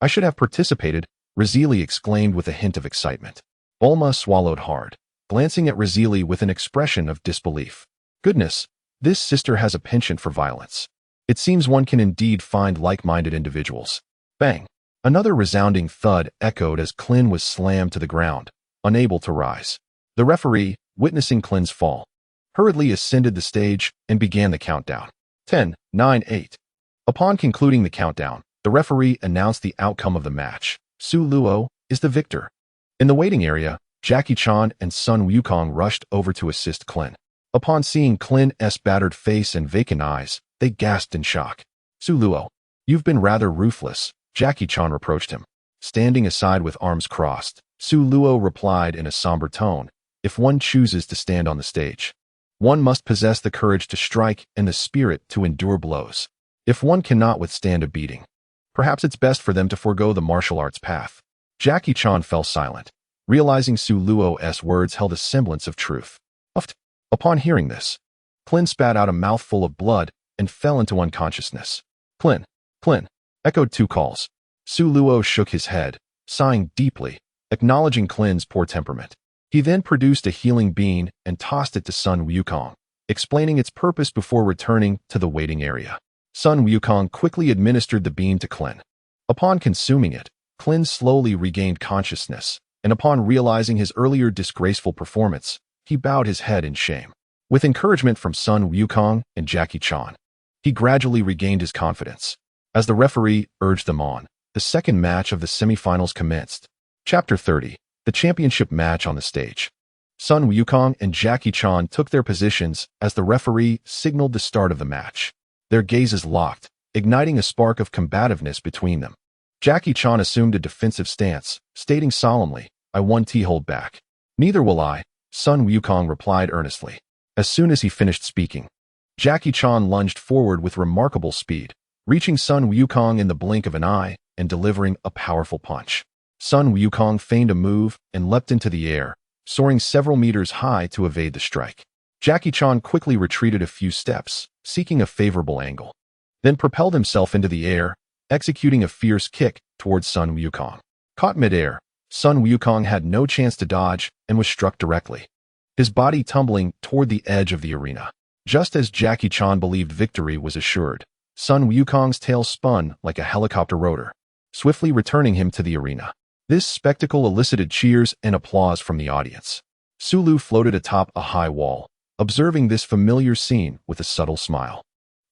I should have participated," Razili exclaimed with a hint of excitement. Bulma swallowed hard, glancing at Razili with an expression of disbelief. "Goodness, this sister has a penchant for violence. It seems one can indeed find like-minded individuals." Bang! Another resounding thud echoed as Klin was slammed to the ground, unable to rise. The referee, witnessing Klin's fall, hurriedly ascended the stage and began the countdown. 10, 9, 8. Upon concluding the countdown, the referee announced the outcome of the match. Su Luo is the victor. In the waiting area, Jackie Chan and Sun Wukong rushed over to assist Clin. Upon seeing Clin's battered face and vacant eyes, they gasped in shock. Su Luo, you've been rather ruthless, Jackie Chan reproached him. Standing aside with arms crossed, Su Luo replied in a somber tone, if one chooses to stand on the stage, one must possess the courage to strike and the spirit to endure blows. If one cannot withstand a beating, perhaps it's best for them to forego the martial arts path. Jackie Chan fell silent, realizing Su Luo's words held a semblance of truth. Upon hearing this, Clin spat out a mouthful of blood and fell into unconsciousness. Clin, echoed two calls. Su Luo shook his head, sighing deeply, acknowledging Clin's poor temperament. He then produced a healing bean and tossed it to Sun Wukong, explaining its purpose before returning to the waiting area. Sun Wukong quickly administered the bean to Clin. Upon consuming it, Clin slowly regained consciousness, and upon realizing his earlier disgraceful performance, he bowed his head in shame. With encouragement from Sun Wukong and Jackie Chan, he gradually regained his confidence. As the referee urged them on, the second match of the semifinals commenced. Chapter 30. The championship match on the stage. Sun Wukong and Jackie Chan took their positions as the referee signaled the start of the match. Their gazes locked, igniting a spark of combativeness between them. Jackie Chan assumed a defensive stance, stating solemnly, I won't hold back. Neither will I, Sun Wukong replied earnestly. As soon as he finished speaking, Jackie Chan lunged forward with remarkable speed, reaching Sun Wukong in the blink of an eye and delivering a powerful punch. Sun Wukong feigned a move and leapt into the air, soaring several meters high to evade the strike. Jackie Chan quickly retreated a few steps, seeking a favorable angle, then propelled himself into the air, executing a fierce kick towards Sun Wukong. Caught mid-air, Sun Wukong had no chance to dodge and was struck directly, his body tumbling toward the edge of the arena. Just as Jackie Chan believed victory was assured, Sun Wukong's tail spun like a helicopter rotor, swiftly returning him to the arena. This spectacle elicited cheers and applause from the audience. Sulu floated atop a high wall, observing this familiar scene with a subtle smile.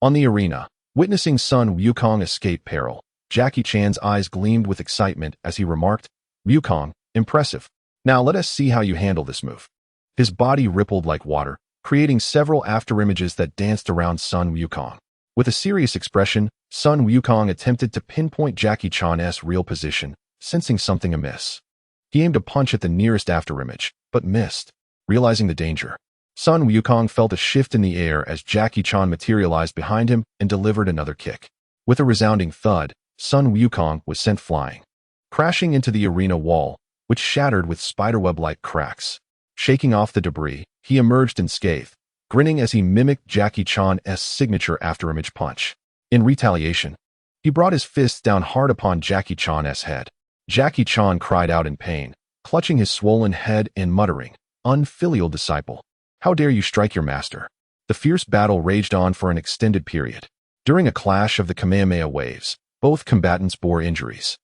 On the arena, witnessing Sun Wukong escape peril, Jackie Chan's eyes gleamed with excitement as he remarked, Wukong, impressive. Now let us see how you handle this move. His body rippled like water, creating several afterimages that danced around Sun Wukong. With a serious expression, Sun Wukong attempted to pinpoint Jackie Chan's real position, sensing something amiss. He aimed a punch at the nearest afterimage, but missed. Realizing the danger, Sun Wukong felt a shift in the air as Jackie Chan materialized behind him and delivered another kick. With a resounding thud, Sun Wukong was sent flying, crashing into the arena wall, which shattered with spiderweb-like cracks. Shaking off the debris, he emerged unscathed, grinning as he mimicked Jackie Chan's signature afterimage punch. In retaliation, he brought his fists down hard upon Jackie Chan's head. Jackie Chan cried out in pain, clutching his swollen head and muttering, unfilial disciple. How dare you strike your master? The fierce battle raged on for an extended period. During a clash of the Kamehameha waves, both combatants bore injuries,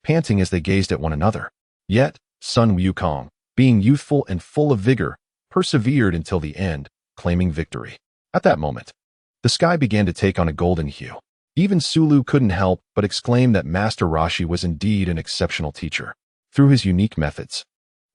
panting as they gazed at one another. Yet, Sun Wukong, being youthful and full of vigor, persevered until the end, claiming victory. At that moment, the sky began to take on a golden hue. Even Sulu couldn't help but exclaim that Master Roshi was indeed an exceptional teacher. Through his unique methods,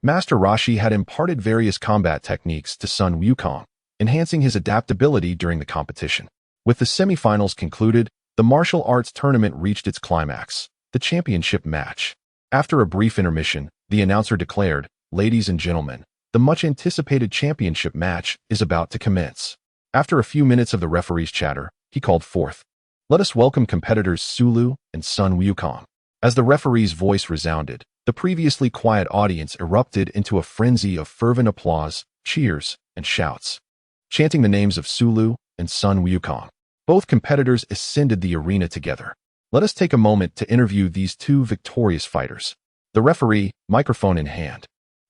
Master Roshi had imparted various combat techniques to Sun Wukong, enhancing his adaptability during the competition. With the semifinals concluded, the martial arts tournament reached its climax, the championship match. After a brief intermission, the announcer declared, "Ladies and gentlemen, the much-anticipated championship match is about to commence." After a few minutes of the referee's chatter, he called forth, "Let us welcome competitors Sulu and Sun Wukong." As the referee's voice resounded, the previously quiet audience erupted into a frenzy of fervent applause, cheers, and shouts, chanting the names of Sulu and Sun Wukong. Both competitors ascended the arena together. Let us take a moment to interview these two victorious fighters. The referee, microphone in hand,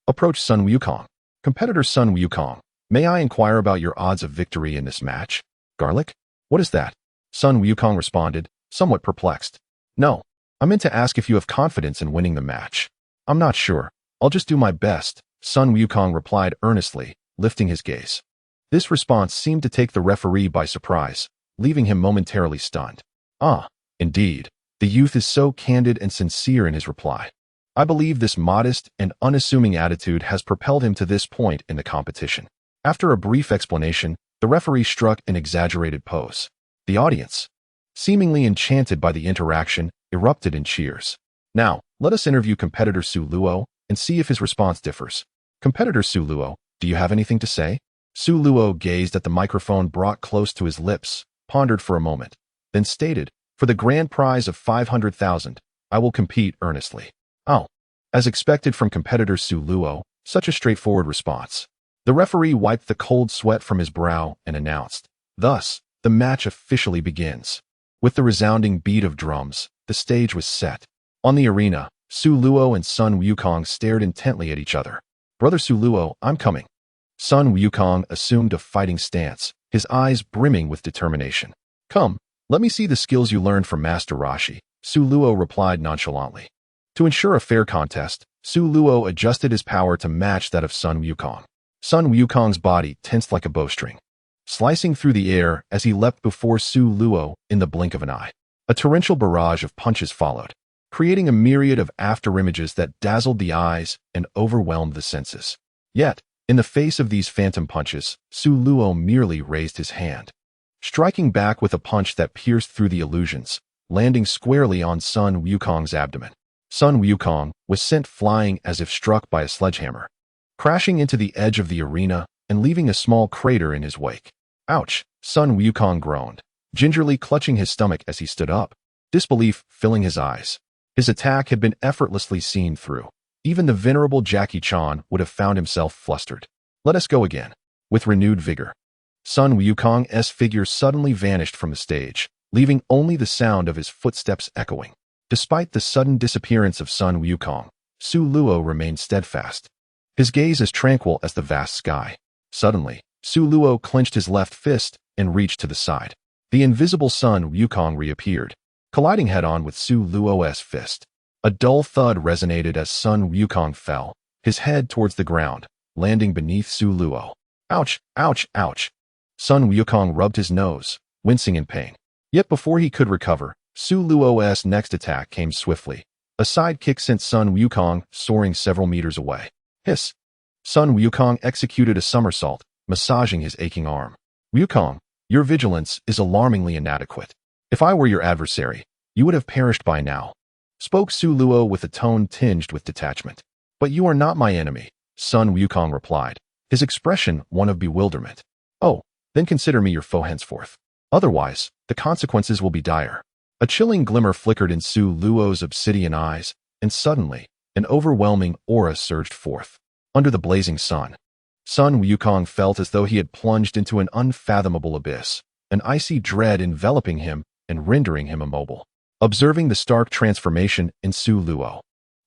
approached Sun Wukong. "Competitor Sun Wukong, may I inquire about your odds of victory in this match?" "Garlic? What is that?" Sun Wukong responded, somewhat perplexed. "No, I meant to ask if you have confidence in winning the match." "I'm not sure. I'll just do my best," Sun Wukong replied earnestly, lifting his gaze. This response seemed to take the referee by surprise, leaving him momentarily stunned. Ah, indeed, the youth is so candid and sincere in his reply. I believe this modest and unassuming attitude has propelled him to this point in the competition. After a brief explanation, the referee struck an exaggerated pose. The audience, seemingly enchanted by the interaction, erupted in cheers. Now, let us interview competitor Su Luo and see if his response differs. Competitor Su Luo, do you have anything to say? Su Luo gazed at the microphone brought close to his lips, pondered for a moment, then stated, "For the grand prize of 500,000, I will compete earnestly." Oh, as expected from competitor Su Luo, such a straightforward response. The referee wiped the cold sweat from his brow and announced, "Thus, the match officially begins." With the resounding beat of drums, the stage was set. On the arena, Su Luo and Sun Wukong stared intently at each other. "Brother Su Luo, I'm coming." Sun Wukong assumed a fighting stance, his eyes brimming with determination. "Come, let me see the skills you learned from Master Roshi," Su Luo replied nonchalantly. To ensure a fair contest, Su Luo adjusted his power to match that of Sun Wukong. Sun Wukong's body tensed like a bowstring, slicing through the air as he leapt before Su Luo in the blink of an eye. A torrential barrage of punches followed, creating a myriad of afterimages that dazzled the eyes and overwhelmed the senses. Yet, in the face of these phantom punches, Su Luo merely raised his hand, striking back with a punch that pierced through the illusions, landing squarely on Sun Wukong's abdomen. Sun Wukong was sent flying as if struck by a sledgehammer, crashing into the edge of the arena and leaving a small crater in his wake. "Ouch," Sun Wukong groaned, gingerly clutching his stomach as he stood up, disbelief filling his eyes. His attack had been effortlessly seen through. Even the venerable Jackie Chan would have found himself flustered. "Let us go again." With renewed vigor, Sun Wukong's figure suddenly vanished from the stage, leaving only the sound of his footsteps echoing. Despite the sudden disappearance of Sun Wukong, Su Luo remained steadfast, his gaze as tranquil as the vast sky. Suddenly, Su Luo clenched his left fist and reached to the side. The invisible Sun Wukong reappeared, colliding head-on with Su Luo's fist. A dull thud resonated as Sun Wukong fell, his head towards the ground, landing beneath Su Luo. "Ouch, ouch, ouch." Sun Wukong rubbed his nose, wincing in pain. Yet before he could recover, Su Luo's next attack came swiftly. A side kick sent Sun Wukong soaring several meters away. Hiss! Sun Wukong executed a somersault, massaging his aching arm. "Wukong, your vigilance is alarmingly inadequate. If I were your adversary, you would have perished by now," spoke Su Luo with a tone tinged with detachment. "But you are not my enemy," Sun Wukong replied, his expression one of bewilderment. "Oh, then consider me your foe henceforth. Otherwise, the consequences will be dire." A chilling glimmer flickered in Su Luo's obsidian eyes, and suddenly, an overwhelming aura surged forth. Under the blazing sun, Sun Wukong felt as though he had plunged into an unfathomable abyss, an icy dread enveloping him and rendering him immobile. Observing the stark transformation in Su Luo,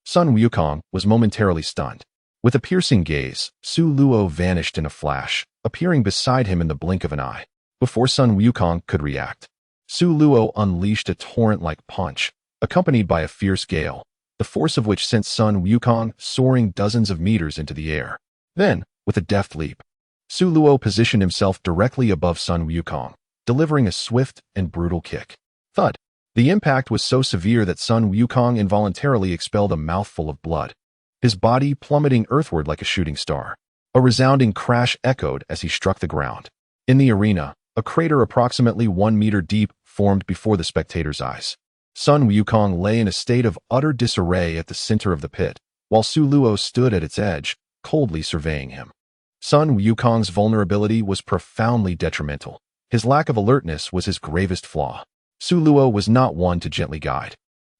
Sun Wukong was momentarily stunned. With a piercing gaze, Su Luo vanished in a flash, appearing beside him in the blink of an eye. Before Sun Wukong could react, Su Luo unleashed a torrent-like punch, accompanied by a fierce gale, the force of which sent Sun Wukong soaring dozens of meters into the air. Then, with a deft leap, Su Luo positioned himself directly above Sun Wukong, delivering a swift and brutal kick. Thud! The impact was so severe that Sun Wukong involuntarily expelled a mouthful of blood, his body plummeting earthward like a shooting star. A resounding crash echoed as he struck the ground. In the arena, a crater approximately 1 meter deep formed before the spectators' eyes. Sun Wukong lay in a state of utter disarray at the center of the pit, while Su Luo stood at its edge, coldly surveying him. Sun Wukong's vulnerability was profoundly detrimental. His lack of alertness was his gravest flaw. Su Luo was not one to gently guide.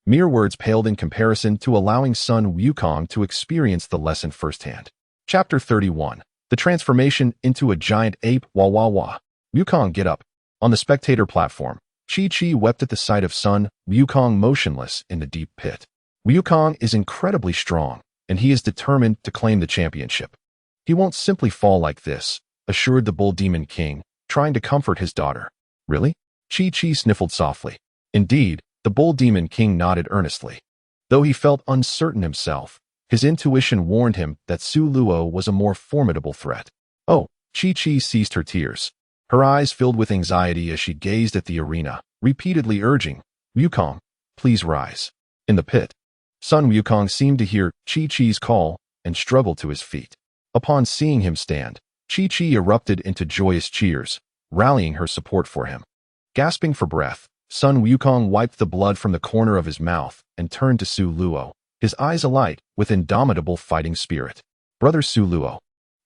Mere words paled in comparison to allowing Sun Wukong to experience the lesson firsthand. Chapter 31. The Transformation into a Giant Ape. Wah wah wah. Wukong, get up. On the spectator platform, Chi-Chi wept at the sight of Sun Wukong motionless in the deep pit. Wukong is incredibly strong, and he is determined to claim the championship. "He won't simply fall like this," assured the Bull Demon King, trying to comfort his daughter. "Really?" Chi-Chi sniffled softly. Indeed, the Bull Demon King nodded earnestly. Though he felt uncertain himself, his intuition warned him that Su Luo was a more formidable threat. "Oh," Chi-Chi ceased her tears. Her eyes filled with anxiety as she gazed at the arena, repeatedly urging, "Wukong, please rise." In the pit, Sun Wukong seemed to hear Chi-Chi's call and struggled to his feet. Upon seeing him stand, Chi-Chi erupted into joyous cheers, rallying her support for him. Gasping for breath, Sun Wukong wiped the blood from the corner of his mouth and turned to Su Luo, his eyes alight with indomitable fighting spirit. Brother Su Luo,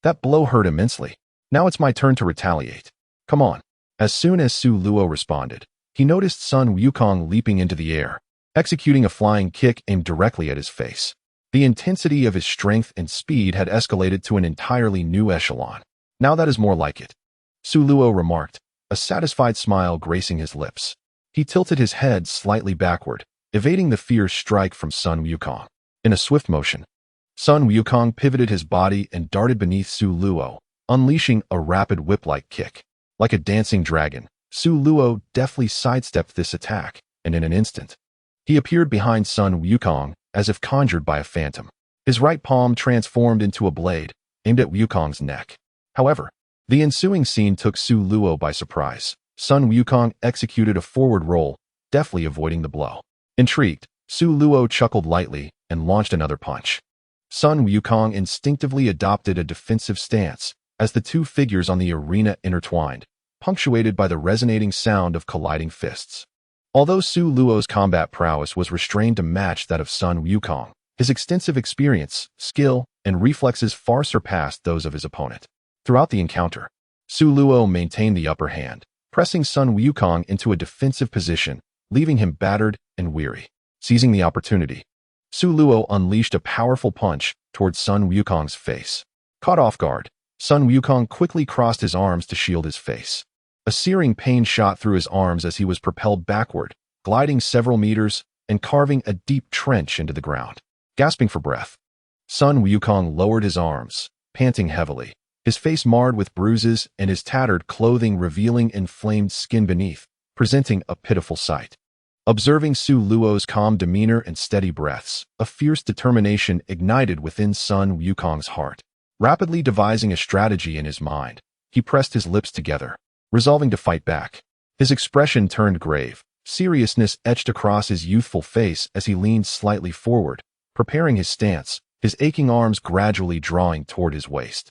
that blow hurt immensely. Now it's my turn to retaliate. Come on. As soon as Su Luo responded, he noticed Sun Wukong leaping into the air, executing a flying kick aimed directly at his face. The intensity of his strength and speed had escalated to an entirely new echelon. Now that is more like it, Su Luo remarked, a satisfied smile gracing his lips. He tilted his head slightly backward, evading the fierce strike from Sun Wukong. In a swift motion, Sun Wukong pivoted his body and darted beneath Su Luo, unleashing a rapid whip-like kick. Like a dancing dragon, Su Luo deftly sidestepped this attack, and in an instant, he appeared behind Sun Wukong as if conjured by a phantom. His right palm transformed into a blade, aimed at Wukong's neck. However, the ensuing scene took Su Luo by surprise. Sun Wukong executed a forward roll, deftly avoiding the blow. Intrigued, Su Luo chuckled lightly and launched another punch. Sun Wukong instinctively adopted a defensive stance as the two figures on the arena intertwined, punctuated by the resonating sound of colliding fists. Although Su Luo's combat prowess was restrained to match that of Sun Wukong, his extensive experience, skill, and reflexes far surpassed those of his opponent. Throughout the encounter, Su Luo maintained the upper hand, pressing Sun Wukong into a defensive position, leaving him battered and weary. Seizing the opportunity, Su Luo unleashed a powerful punch towards Sun Wukong's face. Caught off guard, Sun Wukong quickly crossed his arms to shield his face. A searing pain shot through his arms as he was propelled backward, gliding several meters and carving a deep trench into the ground. Gasping for breath, Sun Wukong lowered his arms, panting heavily, his face marred with bruises and his tattered clothing revealing inflamed skin beneath, presenting a pitiful sight. Observing Su Luo's calm demeanor and steady breaths, a fierce determination ignited within Sun Wukong's heart. Rapidly devising a strategy in his mind, he pressed his lips together, resolving to fight back. His expression turned grave, seriousness etched across his youthful face as he leaned slightly forward, preparing his stance, his aching arms gradually drawing toward his waist.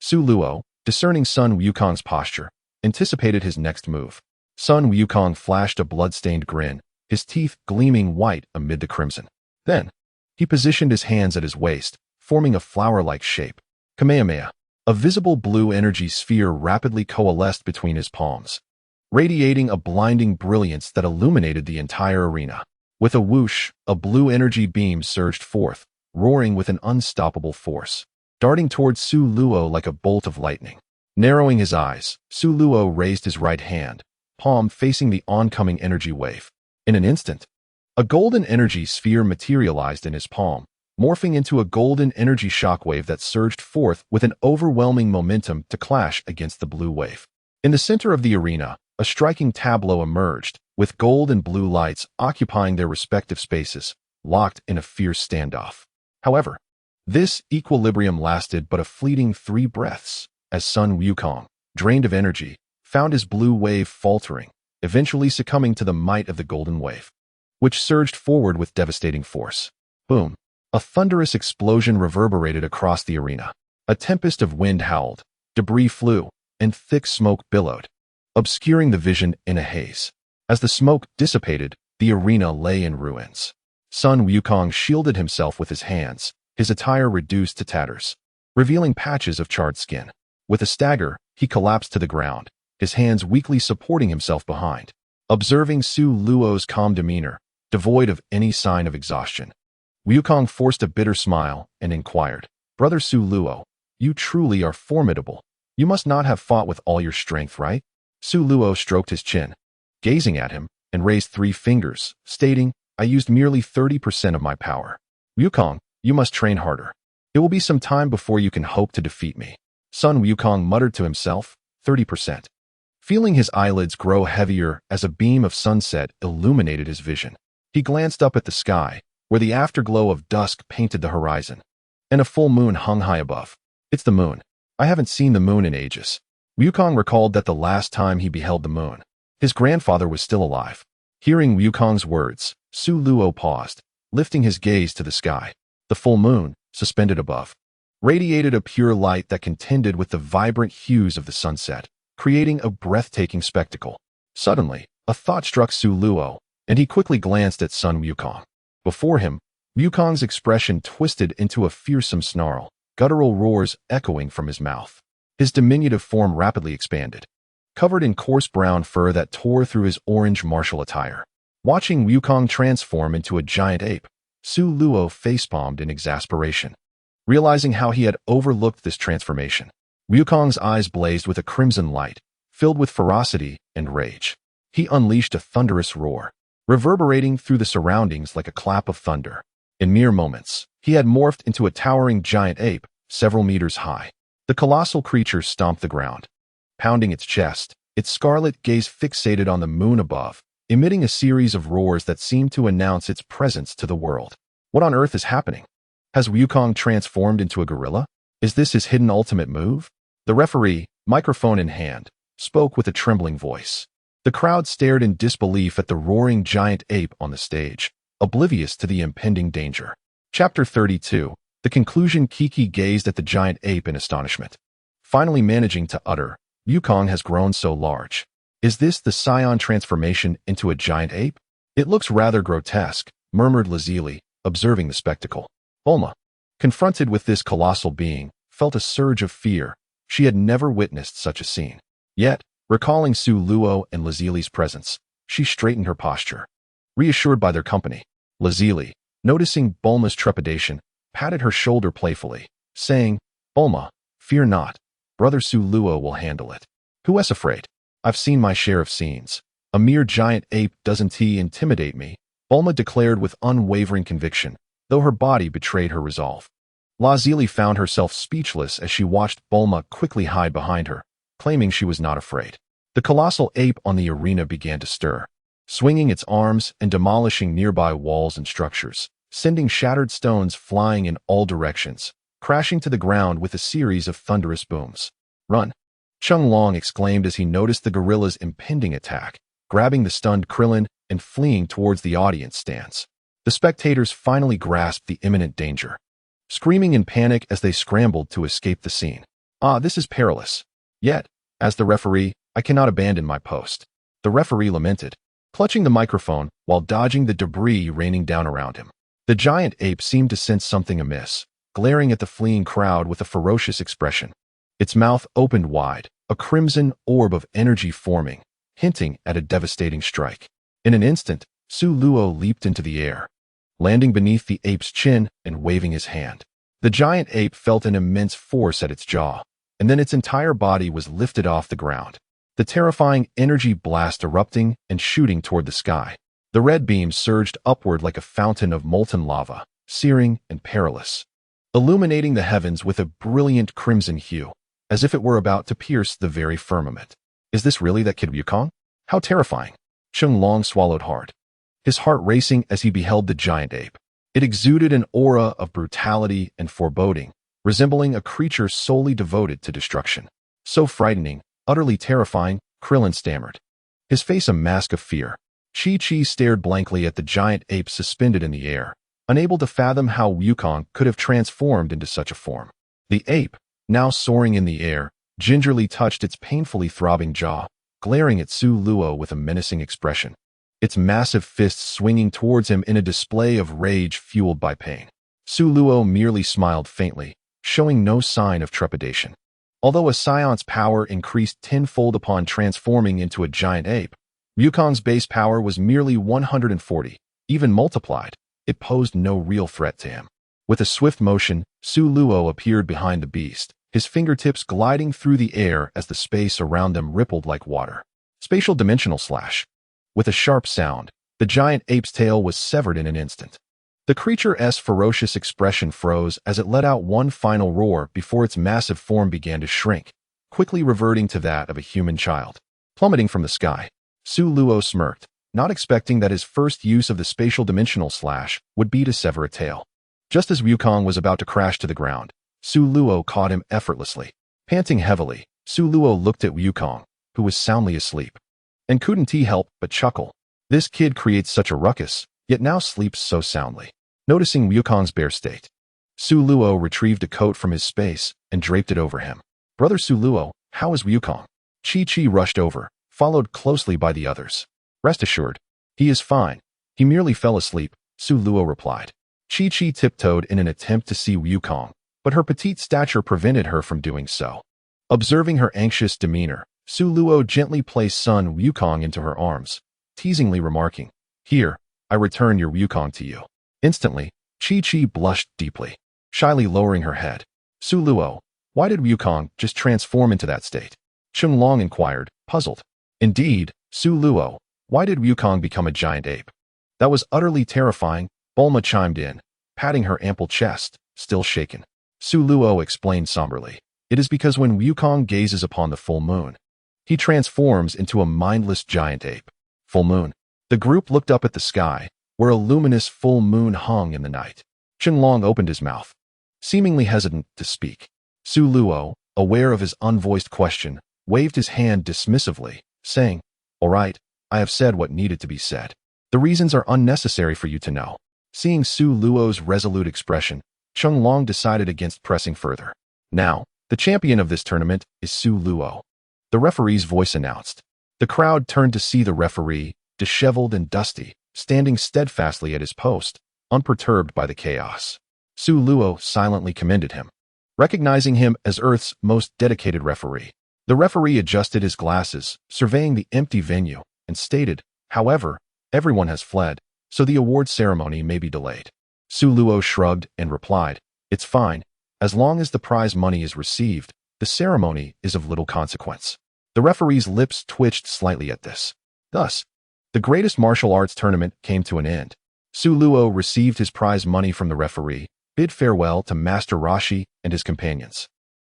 Su Luo, discerning Sun Wukong's posture, anticipated his next move. Sun Wukong flashed a blood-stained grin, his teeth gleaming white amid the crimson. Then, he positioned his hands at his waist, forming a flower-like shape. Kamehameha. A visible blue energy sphere rapidly coalesced between his palms, radiating a blinding brilliance that illuminated the entire arena. With a whoosh, a blue energy beam surged forth, roaring with an unstoppable force, darting towards Su Luo like a bolt of lightning. Narrowing his eyes, Su Luo raised his right hand, palm facing the oncoming energy wave. In an instant, a golden energy sphere materialized in his palm, morphing into a golden energy shockwave that surged forth with an overwhelming momentum to clash against the blue wave. In the center of the arena, a striking tableau emerged, with gold and blue lights occupying their respective spaces, locked in a fierce standoff. However, this equilibrium lasted but a fleeting 3 breaths, as Sun Wukong, drained of energy, found his blue wave faltering, eventually succumbing to the might of the golden wave, which surged forward with devastating force. Boom! A thunderous explosion reverberated across the arena. A tempest of wind howled, debris flew, and thick smoke billowed, obscuring the vision in a haze. As the smoke dissipated, the arena lay in ruins. Sun Wukong shielded himself with his hands, his attire reduced to tatters, revealing patches of charred skin. With a stagger, he collapsed to the ground, his hands weakly supporting himself behind. Observing Su Luo's calm demeanor, devoid of any sign of exhaustion, Wukong forced a bitter smile and inquired, "Brother Su Luo, you truly are formidable. You must not have fought with all your strength, right?" Su Luo stroked his chin, gazing at him, and raised 3 fingers, stating, "I used merely 30% of my power. Wukong, you must train harder. It will be some time before you can hope to defeat me." Sun Wukong muttered to himself, 30%. Feeling his eyelids grow heavier as a beam of sunset illuminated his vision, he glanced up at the sky, where the afterglow of dusk painted the horizon, and a full moon hung high above. "It's the moon. I haven't seen the moon in ages." Wukong recalled that the last time he beheld the moon, his grandfather was still alive. Hearing Wukong's words, Su Luo paused, lifting his gaze to the sky. The full moon, suspended above, radiated a pure light that contended with the vibrant hues of the sunset, creating a breathtaking spectacle. Suddenly, a thought struck Su Luo, and he quickly glanced at Sun Wukong. Before him, Wukong's expression twisted into a fearsome snarl, guttural roars echoing from his mouth. His diminutive form rapidly expanded, covered in coarse brown fur that tore through his orange martial attire. Watching Wukong transform into a giant ape, Su Luo facepalmed in exasperation. Realizing how he had overlooked this transformation, Wukong's eyes blazed with a crimson light, filled with ferocity and rage. He unleashed a thunderous roar, reverberating through the surroundings like a clap of thunder. In mere moments, he had morphed into a towering giant ape, several meters high. The colossal creature stomped the ground, pounding its chest, its scarlet gaze fixated on the moon above, emitting a series of roars that seemed to announce its presence to the world. What on earth is happening? Has Wukong transformed into a gorilla? Is this his hidden ultimate move? The referee, microphone in hand, spoke with a trembling voice. The crowd stared in disbelief at the roaring giant ape on the stage, oblivious to the impending danger. Chapter 32. The conclusion. Kiki gazed at the giant ape in astonishment, finally managing to utter, "Wukong has grown so large. Is this the scion transformation into a giant ape? It looks rather grotesque," murmured Lazuli, observing the spectacle. Bulma, confronted with this colossal being, felt a surge of fear. She had never witnessed such a scene. Yet, recalling Su Luo and Lazuli's presence, she straightened her posture. Reassured by their company, Lazuli, noticing Bulma's trepidation, patted her shoulder playfully, saying, "Bulma, fear not. Brother Su Luo will handle it. Who is afraid? I've seen my share of scenes. A mere giant ape doesn't intimidate me," Bulma declared with unwavering conviction, though her body betrayed her resolve. Lazuli found herself speechless as she watched Bulma quickly hide behind her, claiming she was not afraid. The colossal ape on the arena began to stir, swinging its arms and demolishing nearby walls and structures, sending shattered stones flying in all directions, crashing to the ground with a series of thunderous booms. "Run!" Chung Long exclaimed as he noticed the gorilla's impending attack, grabbing the stunned Krillin and fleeing towards the audience stands. The spectators finally grasped the imminent danger, screaming in panic as they scrambled to escape the scene. This is perilous. Yet, as the referee, I cannot abandon my post," the referee lamented, clutching the microphone while dodging the debris raining down around him. The giant ape seemed to sense something amiss, glaring at the fleeing crowd with a ferocious expression. Its mouth opened wide, a crimson orb of energy forming, hinting at a devastating strike. In an instant, Su Luo leaped into the air, landing beneath the ape's chin and waving his hand. The giant ape felt an immense force at its jaw, and then its entire body was lifted off the ground, the terrifying energy blast erupting and shooting toward the sky. The red beams surged upward like a fountain of molten lava, searing and perilous, illuminating the heavens with a brilliant crimson hue, as if it were about to pierce the very firmament. Is this really that kid Wukong? How terrifying! Chung Long swallowed hard, his heart racing as he beheld the giant ape. It exuded an aura of brutality and foreboding, resembling a creature solely devoted to destruction. "So frightening, utterly terrifying," Krillin stammered, his face a mask of fear. Chi-Chi stared blankly at the giant ape suspended in the air, unable to fathom how Wukong could have transformed into such a form. The ape, now soaring in the air, gingerly touched its painfully throbbing jaw, glaring at Su Luo with a menacing expression, its massive fists swinging towards him in a display of rage fueled by pain. Su Luo merely smiled faintly, showing no sign of trepidation. Although a scion's power increased tenfold upon transforming into a giant ape, Wukong's base power was merely 140, even multiplied. It posed no real threat to him. With a swift motion, Su Luo appeared behind the beast, his fingertips gliding through the air as the space around them rippled like water. Spatial dimensional slash. With a sharp sound, the giant ape's tail was severed in an instant. The creature's ferocious expression froze as it let out one final roar before its massive form began to shrink, quickly reverting to that of a human child. Plummeting from the sky, Su Luo smirked, not expecting that his first use of the spatial dimensional slash would be to sever a tail. Just as Wukong was about to crash to the ground, Su Luo caught him effortlessly. Panting heavily, Su Luo looked at Wukong, who was soundly asleep, and couldn't he help but chuckle. This kid creates such a ruckus, yet now sleeps so soundly. Noticing Wukong's bare state, Su Luo retrieved a coat from his space and draped it over him. Brother Su Luo, how is Wukong? Chi rushed over, followed closely by the others. Rest assured, he is fine. He merely fell asleep, Su Luo replied. Chi tiptoed in an attempt to see Wukong, but her petite stature prevented her from doing so. Observing her anxious demeanor, Su Luo gently placed son Wukong into her arms, teasingly remarking, "Here, I return your Wukong to you." Instantly, Chi blushed deeply, shyly lowering her head. "Su Luo, why did Wukong just transform into that state?" Chung Long inquired, puzzled. "Indeed, Su Luo, why did Wukong become a giant ape?" "That was utterly terrifying," Bulma chimed in, patting her ample chest, still shaken. Su Luo explained somberly, "It is because when Wukong gazes upon the full moon, he transforms into a mindless giant ape." Full moon. The group looked up at the sky, where a luminous full moon hung in the night. Chung Long opened his mouth, seemingly hesitant to speak. Su Luo, aware of his unvoiced question, waved his hand dismissively, saying, "All right, I have said what needed to be said. The reasons are unnecessary for you to know." Seeing Su Luo's resolute expression, Chung Long decided against pressing further. "Now, the champion of this tournament is Su Luo," the referee's voice announced. The crowd turned to see the referee, disheveled and dusty, standing steadfastly at his post, unperturbed by the chaos. Su Luo silently commended him, recognizing him as Earth's most dedicated referee. The referee adjusted his glasses, surveying the empty venue, and stated, "However, everyone has fled, so the award ceremony may be delayed." Su Luo shrugged and replied, "It's fine. As long as the prize money is received, the ceremony is of little consequence." The referee's lips twitched slightly at this. Thus, the greatest martial arts tournament came to an end. Su Luo received his prize money from the referee, bid farewell to Master Roshi and his companions,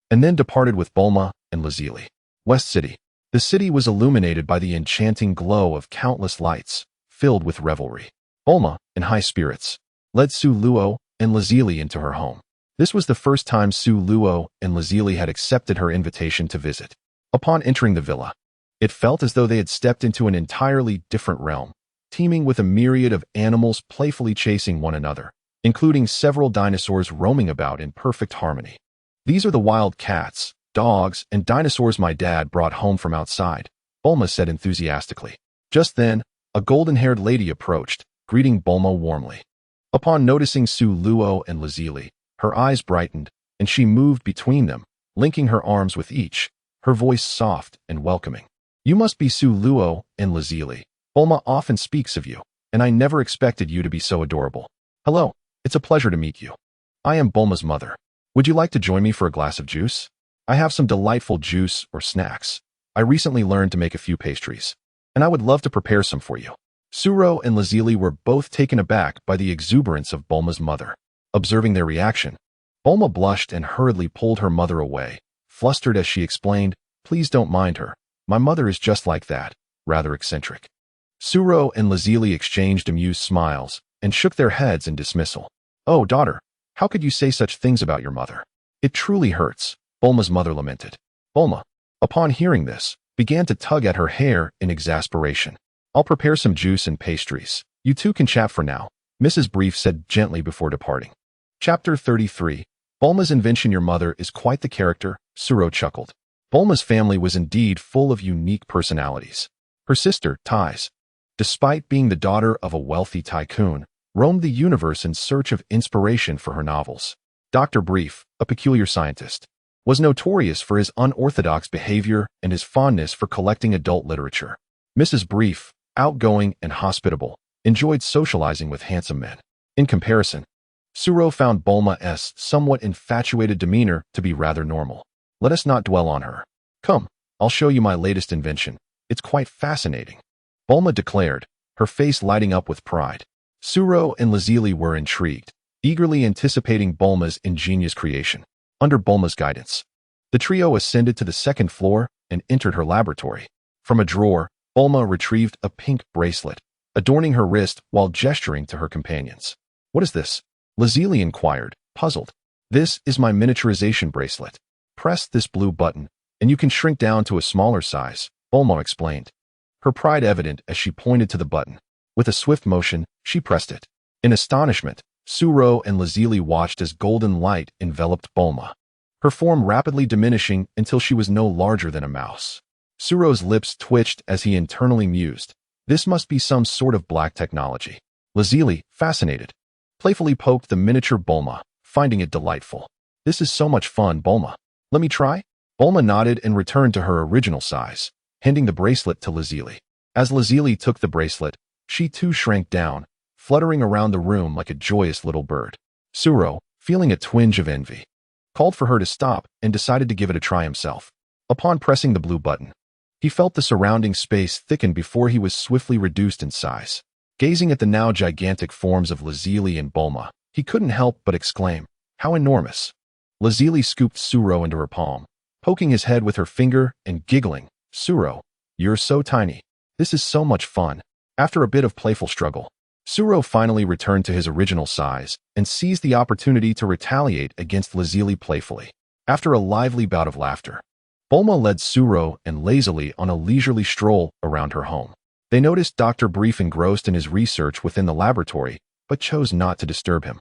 and then departed with Bulma and Lazili. West City. The city was illuminated by the enchanting glow of countless lights, filled with revelry. Bulma, in high spirits, led Su Luo and Lazili into her home. This was the first time Su Luo and Lazili had accepted her invitation to visit. Upon entering the villa, it felt as though they had stepped into an entirely different realm, teeming with a myriad of animals playfully chasing one another, including several dinosaurs roaming about in perfect harmony. "These are the wild cats, dogs, and dinosaurs my dad brought home from outside," Bulma said enthusiastically. Just then, a golden-haired lady approached, greeting Bulma warmly. Upon noticing Su Luo and Lazili, her eyes brightened, and she moved between them, linking her arms with each, her voice soft and welcoming. "You must be Su Luo and Lazili. Bulma often speaks of you, and I never expected you to be so adorable. Hello, it's a pleasure to meet you. I am Bulma's mother. Would you like to join me for a glass of juice? I have some delightful juice or snacks. I recently learned to make a few pastries, and I would love to prepare some for you." Suro and Lazili were both taken aback by the exuberance of Bulma's mother. Observing their reaction, Bulma blushed and hurriedly pulled her mother away, flustered as she explained, "Please don't mind her. My mother is just like that, rather eccentric." Suro and Lazili exchanged amused smiles and shook their heads in dismissal. "Oh, daughter, how could you say such things about your mother? It truly hurts," Bulma's mother lamented. Bulma, upon hearing this, began to tug at her hair in exasperation. "I'll prepare some juice and pastries. You two can chat for now," Mrs. Brief said gently before departing. Chapter 33. Bulma's invention. "Your mother is quite the character," Suro chuckled. Bulma's family was indeed full of unique personalities. Her sister, Tais, despite being the daughter of a wealthy tycoon, roamed the universe in search of inspiration for her novels. Dr. Brief, a peculiar scientist, was notorious for his unorthodox behavior and his fondness for collecting adult literature. Mrs. Brief, outgoing and hospitable, enjoyed socializing with handsome men. In comparison, Suro found Bulma's somewhat infatuated demeanor to be rather normal. Let us not dwell on her. Come, I'll show you my latest invention. It's quite fascinating, Bulma declared, her face lighting up with pride. Suro and Lazili were intrigued, eagerly anticipating Bulma's ingenious creation. Under Bulma's guidance, the trio ascended to the second floor and entered her laboratory. From a drawer, Bulma retrieved a pink bracelet, adorning her wrist while gesturing to her companions. "What is this?" Lazili inquired, puzzled. "This is my miniaturization bracelet. Press this blue button, and you can shrink down to a smaller size," Bulma explained, her pride evident as she pointed to the button. With a swift motion, she pressed it. In astonishment, Suro and Lazuli watched as golden light enveloped Bulma, her form rapidly diminishing until she was no larger than a mouse. Suro's lips twitched as he internally mused, "This must be some sort of black technology." Lazuli, fascinated, playfully poked the miniature Bulma, finding it delightful. "This is so much fun, Bulma. Let me try?" Bulma nodded and returned to her original size, handing the bracelet to Lazuli. As Lazuli took the bracelet, she too shrank down, fluttering around the room like a joyous little bird. Suro, feeling a twinge of envy, called for her to stop and decided to give it a try himself. Upon pressing the blue button, he felt the surrounding space thicken before he was swiftly reduced in size. Gazing at the now gigantic forms of Lazuli and Bulma, he couldn't help but exclaim, "How enormous!" Lazuli scooped Suro into her palm, poking his head with her finger and giggling, "Suro, you're so tiny. This is so much fun." After a bit of playful struggle, Suro finally returned to his original size and seized the opportunity to retaliate against Lazuli playfully. After a lively bout of laughter, Bulma led Suro and Lazuli on a leisurely stroll around her home. They noticed Dr. Brief engrossed in his research within the laboratory, but chose not to disturb him.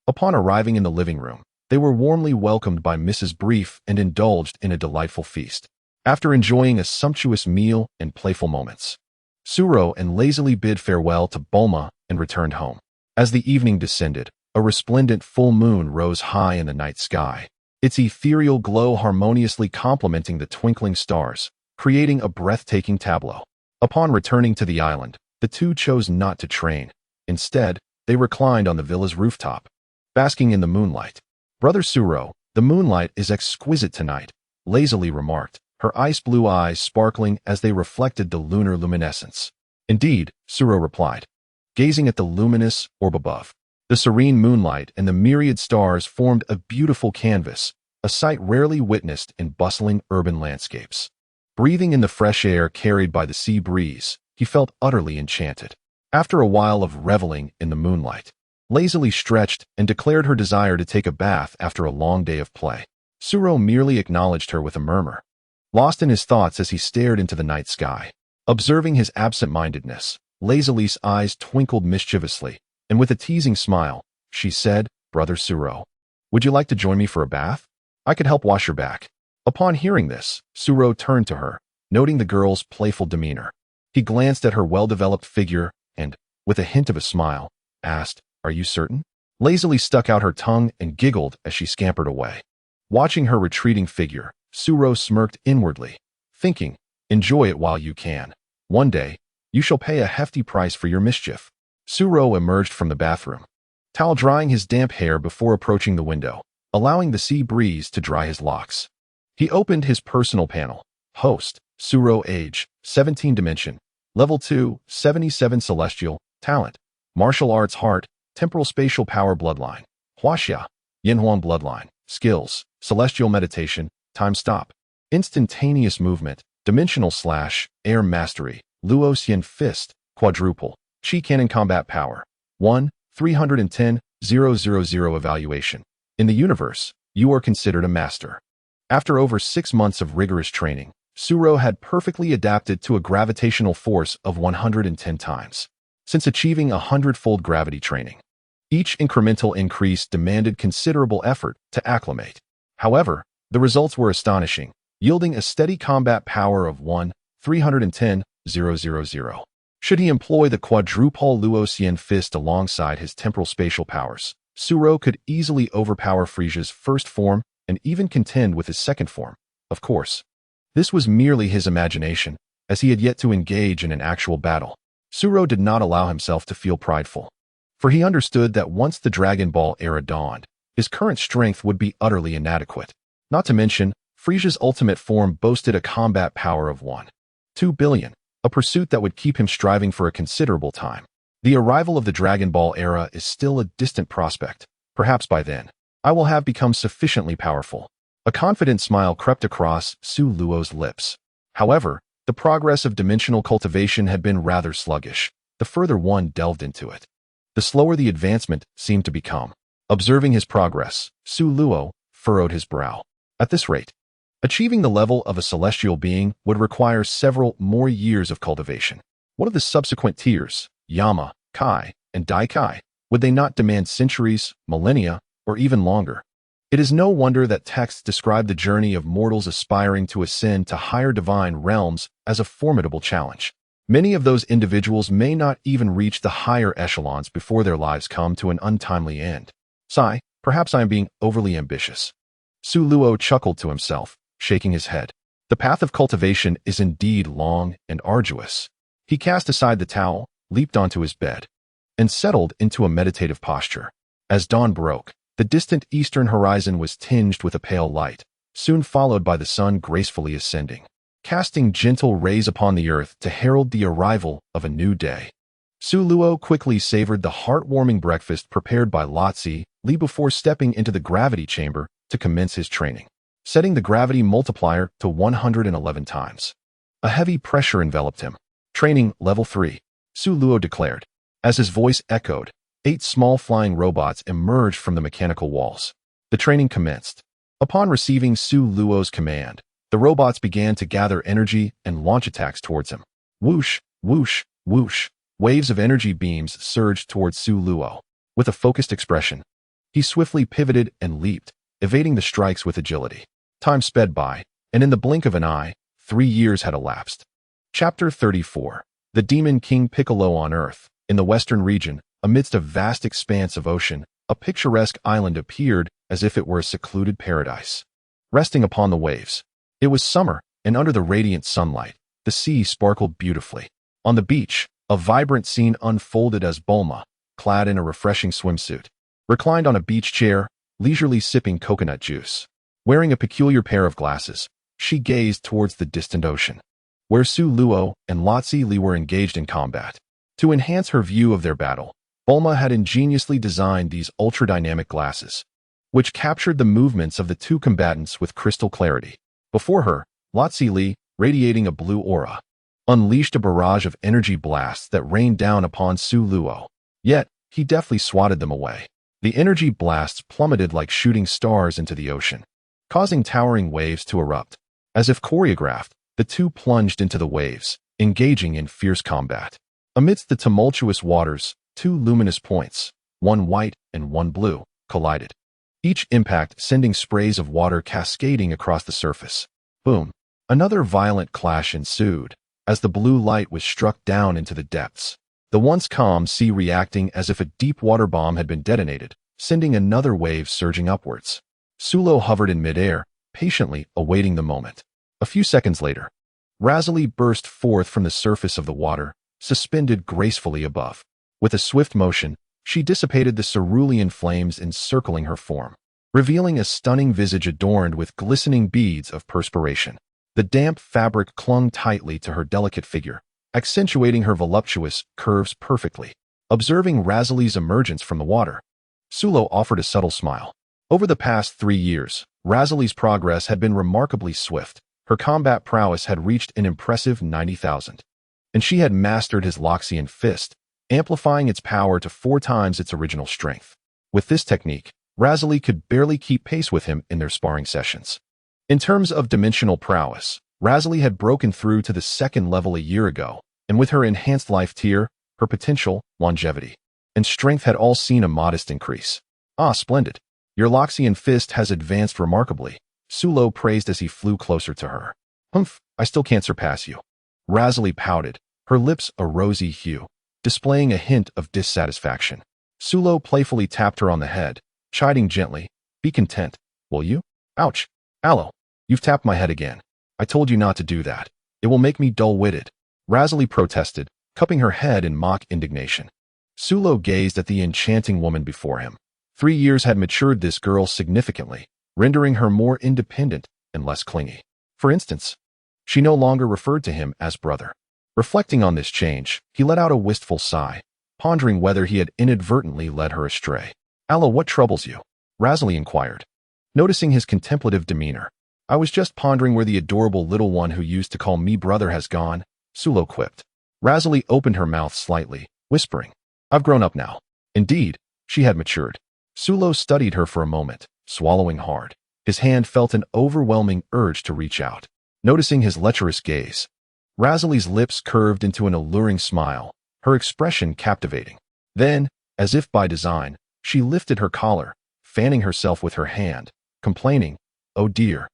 Upon arriving in the living room, they were warmly welcomed by Mrs. Brief and indulged in a delightful feast. After enjoying a sumptuous meal and playful moments, Suro and Lazuli bid farewell to Bulma and returned home. As the evening descended, a resplendent full moon rose high in the night sky, its ethereal glow harmoniously complementing the twinkling stars, creating a breathtaking tableau. Upon returning to the island, the two chose not to train. Instead, they reclined on the villa's rooftop, basking in the moonlight. "Brother Suro, the moonlight is exquisite tonight," Lazuli remarked, her ice-blue eyes sparkling as they reflected the lunar luminescence. "Indeed," Suro replied, gazing at the luminous orb above. The serene moonlight and the myriad stars formed a beautiful canvas, a sight rarely witnessed in bustling urban landscapes. Breathing in the fresh air carried by the sea breeze, he felt utterly enchanted. After a while of reveling in the moonlight, Lazuli stretched and declared her desire to take a bath after a long day of play. Suro merely acknowledged her with a murmur, lost in his thoughts as he stared into the night sky. Observing his absent-mindedness, Lazuli's eyes twinkled mischievously, and with a teasing smile, she said, "Brother Suro, would you like to join me for a bath? I could help wash your back." Upon hearing this, Suro turned to her, noting the girl's playful demeanor. He glanced at her well-developed figure and, with a hint of a smile, asked, "Are you certain?" Lazuli stuck out her tongue and giggled as she scampered away. Watching her retreating figure, Suro smirked inwardly, thinking, "Enjoy it while you can. One day, you shall pay a hefty price for your mischief." Suro emerged from the bathroom, towel drying his damp hair before approaching the window, allowing the sea breeze to dry his locks. He opened his personal panel. Host, Suro, age, 17 dimension, level 2, 77 celestial, talent, martial arts heart, temporal spatial power bloodline, Huaxia, Yanhuan bloodline, skills, celestial meditation, time stop, instantaneous movement, dimensional slash, air mastery, Luoxian fist, quadruple, chi cannon combat power, 1, 310,000 evaluation. In the universe, you are considered a master. After over 6 months of rigorous training, Suro had perfectly adapted to a gravitational force of 110 times. Since achieving 100-fold gravity training, each incremental increase demanded considerable effort to acclimate. However, the results were astonishing, yielding a steady combat power of 1, 310,000. Should he employ the quadruple Luoxian fist alongside his temporal spatial powers, Suro could easily overpower Frisia's first form and even contend with his second form. Of course, this was merely his imagination, as he had yet to engage in an actual battle. Suro did not allow himself to feel prideful, for he understood that once the Dragon Ball era dawned, his current strength would be utterly inadequate. Not to mention, Frisia's ultimate form boasted a combat power of 1.2 billion, a pursuit that would keep him striving for a considerable time. The arrival of the Dragon Ball era is still a distant prospect. Perhaps by then, I will have become sufficiently powerful. A confident smile crept across Su Luo's lips. However, the progress of dimensional cultivation had been rather sluggish, the further one delved into it. The slower the advancement seemed to become. Observing his progress, Su Luo furrowed his brow. At this rate, achieving the level of a celestial being would require several more years of cultivation. What of the subsequent tiers, Yama, Kai, and Daikai? Would they not demand centuries, millennia, or even longer? It is no wonder that texts describe the journey of mortals aspiring to ascend to higher divine realms as a formidable challenge. Many of those individuals may not even reach the higher echelons before their lives come to an untimely end. Sigh, perhaps I am being overly ambitious. Su Luo chuckled to himself, shaking his head. The path of cultivation is indeed long and arduous. He cast aside the towel, leaped onto his bed, and settled into a meditative posture. As dawn broke, the distant eastern horizon was tinged with a pale light, soon followed by the sun gracefully ascending, casting gentle rays upon the earth to herald the arrival of a new day. Su Luo quickly savored the heartwarming breakfast prepared by Lotzi Li before stepping into the gravity chamber to commence his training, setting the gravity multiplier to 111 times. A heavy pressure enveloped him. Training level 3, Su Luo declared. As his voice echoed, 8 small flying robots emerged from the mechanical walls. The training commenced. Upon receiving Su Luo's command, the robots began to gather energy and launch attacks towards him. Whoosh, whoosh, whoosh. Waves of energy beams surged towards Su Luo. With a focused expression, he swiftly pivoted and leaped, evading the strikes with agility. Time sped by, and in the blink of an eye, 3 years had elapsed. Chapter 34. The Demon King Piccolo on Earth. In the western region, amidst a vast expanse of ocean, a picturesque island appeared as if it were a secluded paradise. Resting upon the waves, it was summer, and under the radiant sunlight, the sea sparkled beautifully. On the beach, a vibrant scene unfolded as Bulma, clad in a refreshing swimsuit, reclined on a beach chair, leisurely sipping coconut juice. Wearing a peculiar pair of glasses, she gazed towards the distant ocean, where Su Luo and Lotzi Li were engaged in combat. To enhance her view of their battle, Bulma had ingeniously designed these ultra-dynamic glasses, which captured the movements of the two combatants with crystal clarity. Before her, Lotzi Li, radiating a blue aura, unleashed a barrage of energy blasts that rained down upon Su Luo. Yet, he deftly swatted them away. The energy blasts plummeted like shooting stars into the ocean, causing towering waves to erupt. As if choreographed, the two plunged into the waves, engaging in fierce combat. Amidst the tumultuous waters, 2 luminous points, one white and one blue, collided, each impact sending sprays of water cascading across the surface. Boom! Another violent clash ensued, as the blue light was struck down into the depths, the once calm sea reacting as if a deep water bomb had been detonated, sending another wave surging upwards. Su Luo hovered in midair, patiently awaiting the moment. A few seconds later, Razali burst forth from the surface of the water, suspended gracefully above. With a swift motion, she dissipated the cerulean flames encircling her form, revealing a stunning visage adorned with glistening beads of perspiration. The damp fabric clung tightly to her delicate figure, accentuating her voluptuous curves perfectly. Observing Razali's emergence from the water, Su Luo offered a subtle smile. Over the past 3 years, Razali's progress had been remarkably swift. Her combat prowess had reached an impressive 90,000, and she had mastered his Loxian fist, amplifying its power to 4 times its original strength. With this technique, Razali could barely keep pace with him in their sparring sessions. In terms of dimensional prowess, Razali had broken through to the 2nd level a year ago, and with her enhanced life tier, her potential, longevity, and strength had all seen a modest increase. Ah, splendid. Your Loxian fist has advanced remarkably, Su Luo praised as he flew closer to her. Humph, I still can't surpass you. Razali pouted, her lips a rosy hue, displaying a hint of dissatisfaction. Su Luo playfully tapped her on the head, chiding gently, Be content, will you? Ouch. Aloe, you've tapped my head again. I told you not to do that. It will make me dull-witted. Razali protested, cupping her head in mock indignation. Su Luo gazed at the enchanting woman before him. 3 years had matured this girl significantly, rendering her more independent and less clingy. For instance, she no longer referred to him as brother. Reflecting on this change, he let out a wistful sigh, pondering whether he had inadvertently led her astray. Aloe, what troubles you? Razali inquired. Noticing his contemplative demeanor, I was just pondering where the adorable little one who used to call me brother has gone, Su Luo quipped. Razali opened her mouth slightly, whispering, I've grown up now. Indeed, she had matured. Su Luo studied her for a moment, swallowing hard. His hand felt an overwhelming urge to reach out. Noticing his lecherous gaze, Razali's lips curved into an alluring smile, her expression captivating. Then, As if by design, she lifted her collar, fanning herself with her hand, complaining, "Oh dear.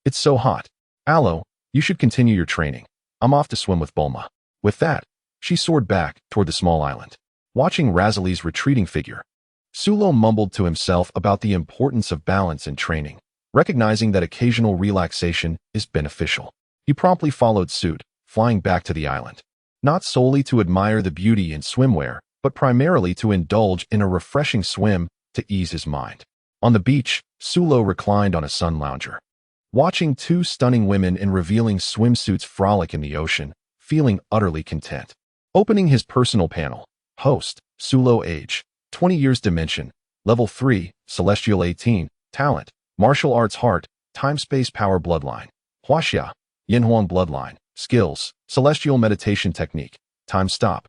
It's so hot. Aloe, you should continue your training. I'm off to swim with Bulma." With that, she soared back toward the small island. Watching Razali's retreating figure, Sulo mumbled to himself about the importance of balance in training, recognizing that occasional relaxation is beneficial. He promptly followed suit, flying back to the island, not solely to admire the beauty in swimwear, but primarily to indulge in a refreshing swim to ease his mind. On the beach, Sulo reclined on a sun lounger, watching two stunning women in revealing swimsuits frolic in the ocean, feeling utterly content. Opening his personal panel, host, Sulo age, 20 years dimension, level 3, celestial 18, talent, martial arts heart, time-space power bloodline, Huaxia, Yinhuang bloodline, skills, celestial meditation technique, time stop,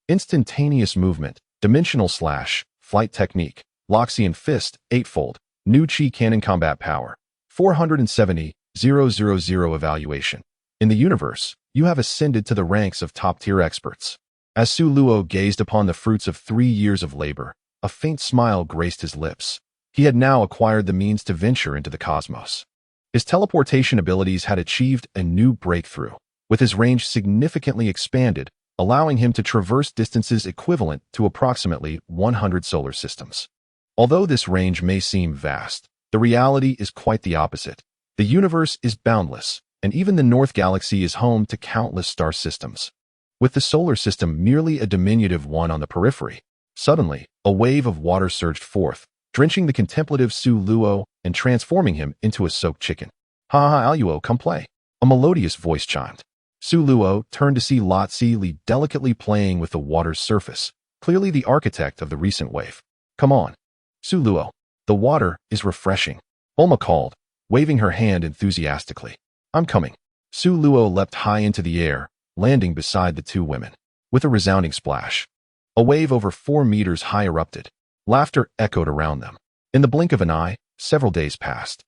instantaneous movement, dimensional slash, flight technique, Loxian fist, eightfold, new chi cannon combat power, 470,000 evaluation. In the universe, you have ascended to the ranks of top-tier experts. As Su Luo gazed upon the fruits of 3 years of labor, a faint smile graced his lips. He had now acquired the means to venture into the cosmos. His teleportation abilities had achieved a new breakthrough, with his range significantly expanded, allowing him to traverse distances equivalent to approximately 100 solar systems. Although this range may seem vast, the reality is quite the opposite. The universe is boundless, and even the North Galaxy is home to countless star systems. With the solar system merely a diminutive one on the periphery, suddenly, a wave of water surged forth, drenching the contemplative Su Luo and transforming him into a soaked chicken. "Ha ha, Aluo, come play." A melodious voice chimed. Su Luo turned to see Lotzi Li delicately playing with the water's surface, clearly the architect of the recent wave. "Come on, Su Luo. The water is refreshing," Bulma called, waving her hand enthusiastically. "I'm coming." Su Luo leapt high into the air, landing beside the two women. With a resounding splash, a wave over 4 meters high erupted. Laughter echoed around them. In the blink of an eye, several days passed.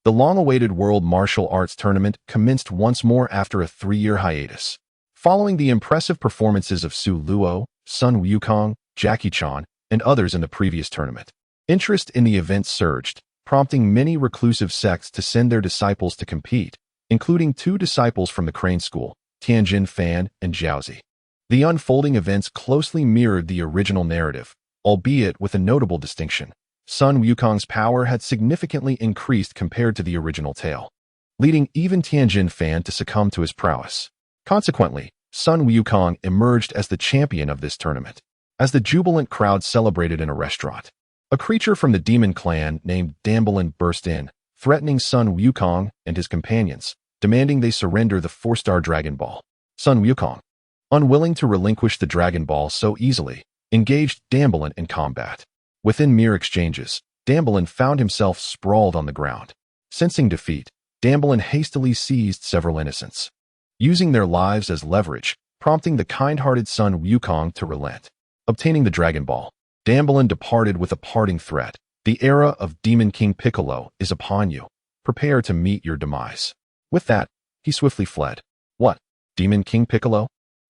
The long-awaited World Martial Arts Tournament commenced once more after a 3-year hiatus. Following the impressive performances of Su Luo, Sun Wukong, Jackie Chan, and others in the previous tournament, interest in the event surged, prompting many reclusive sects to send their disciples to compete, including 2 disciples from the Crane School, Tianjin Fan and Jiaozi. The unfolding events closely mirrored the original narrative, albeit with a notable distinction. Sun Wukong's power had significantly increased compared to the original tale, leading even Tianjin Fan to succumb to his prowess. Consequently, Sun Wukong emerged as the champion of this tournament. As the jubilant crowd celebrated in a restaurant, a creature from the demon clan named Dambalin burst in, threatening Sun Wukong and his companions, demanding they surrender the 4-star Dragon Ball. Sun Wukong, unwilling to relinquish the Dragon Ball so easily, engaged Dambalin in combat. Within mere exchanges, Dambalin found himself sprawled on the ground. Sensing defeat, Dambalin hastily seized several innocents, using their lives as leverage, prompting the kind-hearted Sun Wukong to relent. Obtaining the Dragon Ball, Dambalin departed with a parting threat. "The era of Demon King Piccolo is upon you. Prepare to meet your demise." With that, he swiftly fled. "What? Demon King Piccolo?"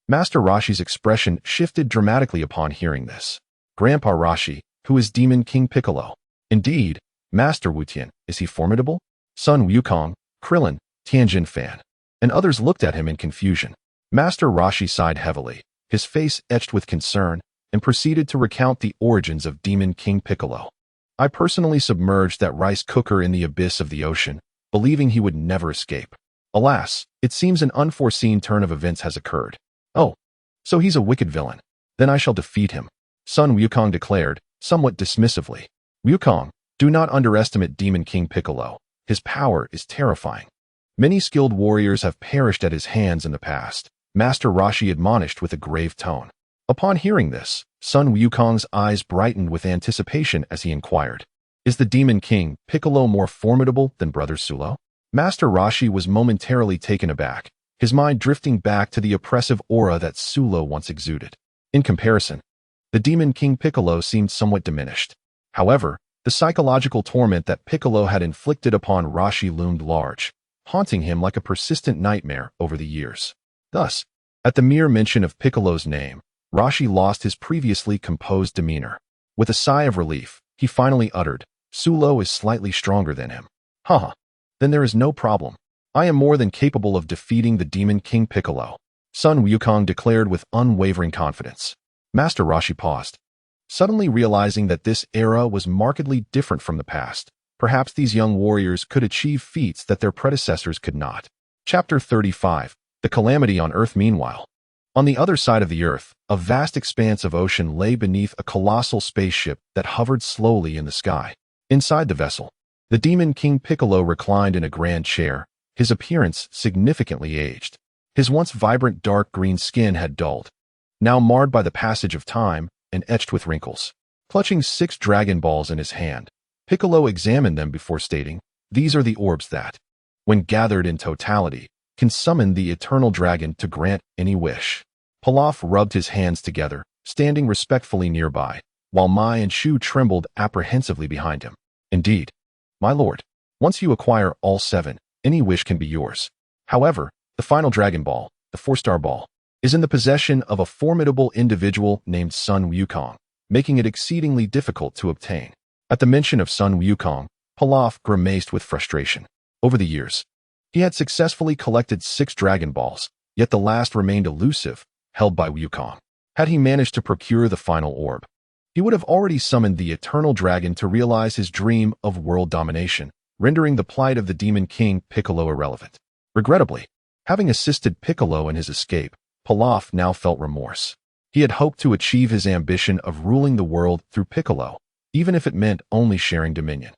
Master Roshi's expression shifted dramatically upon hearing this. "Grandpa Roshi, who is Demon King Piccolo?" "Indeed, Master Wutian, is he formidable?" Sun Wukong, Krillin, Tianjin Fan, and others looked at him in confusion. Master Roshi sighed heavily, his face etched with concern, and proceeded to recount the origins of Demon King Piccolo. "I personally submerged that rice cooker in the abyss of the ocean, believing he would never escape. Alas, it seems an unforeseen turn of events has occurred." "Oh, so he's a wicked villain. Then I shall defeat him," Sun Wukong declared, somewhat dismissively. "Wukong, do not underestimate Demon King Piccolo. His power is terrifying. Many skilled warriors have perished at his hands in the past," Master Roshi admonished with a grave tone. Upon hearing this, Sun Wukong's eyes brightened with anticipation as he inquired, "Is the Demon King Piccolo more formidable than Brother Sulo?" Master Roshi was momentarily taken aback, his mind drifting back to the oppressive aura that Sulo once exuded. In comparison, the Demon King Piccolo seemed somewhat diminished. However, the psychological torment that Piccolo had inflicted upon Roshi loomed large, haunting him like a persistent nightmare over the years. Thus, at the mere mention of Piccolo's name, Roshi lost his previously composed demeanor. With a sigh of relief, he finally uttered, "Sulo is slightly stronger than him." Haha. Then there is no problem. I am more than capable of defeating the Demon King Piccolo, Sun Wukong declared with unwavering confidence. Master Roshi paused, suddenly realizing that this era was markedly different from the past. Perhaps these young warriors could achieve feats that their predecessors could not. Chapter 35. The Calamity on Earth. Meanwhile, on the other side of the Earth, a vast expanse of ocean lay beneath a colossal spaceship that hovered slowly in the sky. Inside the vessel, the Demon King Piccolo reclined in a grand chair, his appearance significantly aged. His once vibrant dark green skin had dulled, now marred by the passage of time and etched with wrinkles. Clutching 6 Dragon Balls in his hand, Piccolo examined them before stating, "These are the orbs that, when gathered in totality, can summon the eternal dragon to grant any wish." Pilaf rubbed his hands together, standing respectfully nearby, while Mai and Shu trembled apprehensively behind him. "Indeed, my lord, once you acquire all 7, any wish can be yours. However, the final Dragon Ball, the 4-star ball, is in the possession of a formidable individual named Sun Wukong, making it exceedingly difficult to obtain." At the mention of Sun Wukong, Pilaf grimaced with frustration. Over the years, he had successfully collected 6 Dragon Balls, yet the last remained elusive, held by Wukong. Had he managed to procure the final orb, he would have already summoned the eternal dragon to realize his dream of world domination, rendering the plight of the Demon King Piccolo irrelevant. Regrettably, having assisted Piccolo in his escape, Pilaf now felt remorse. He had hoped to achieve his ambition of ruling the world through Piccolo, even if it meant only sharing dominion.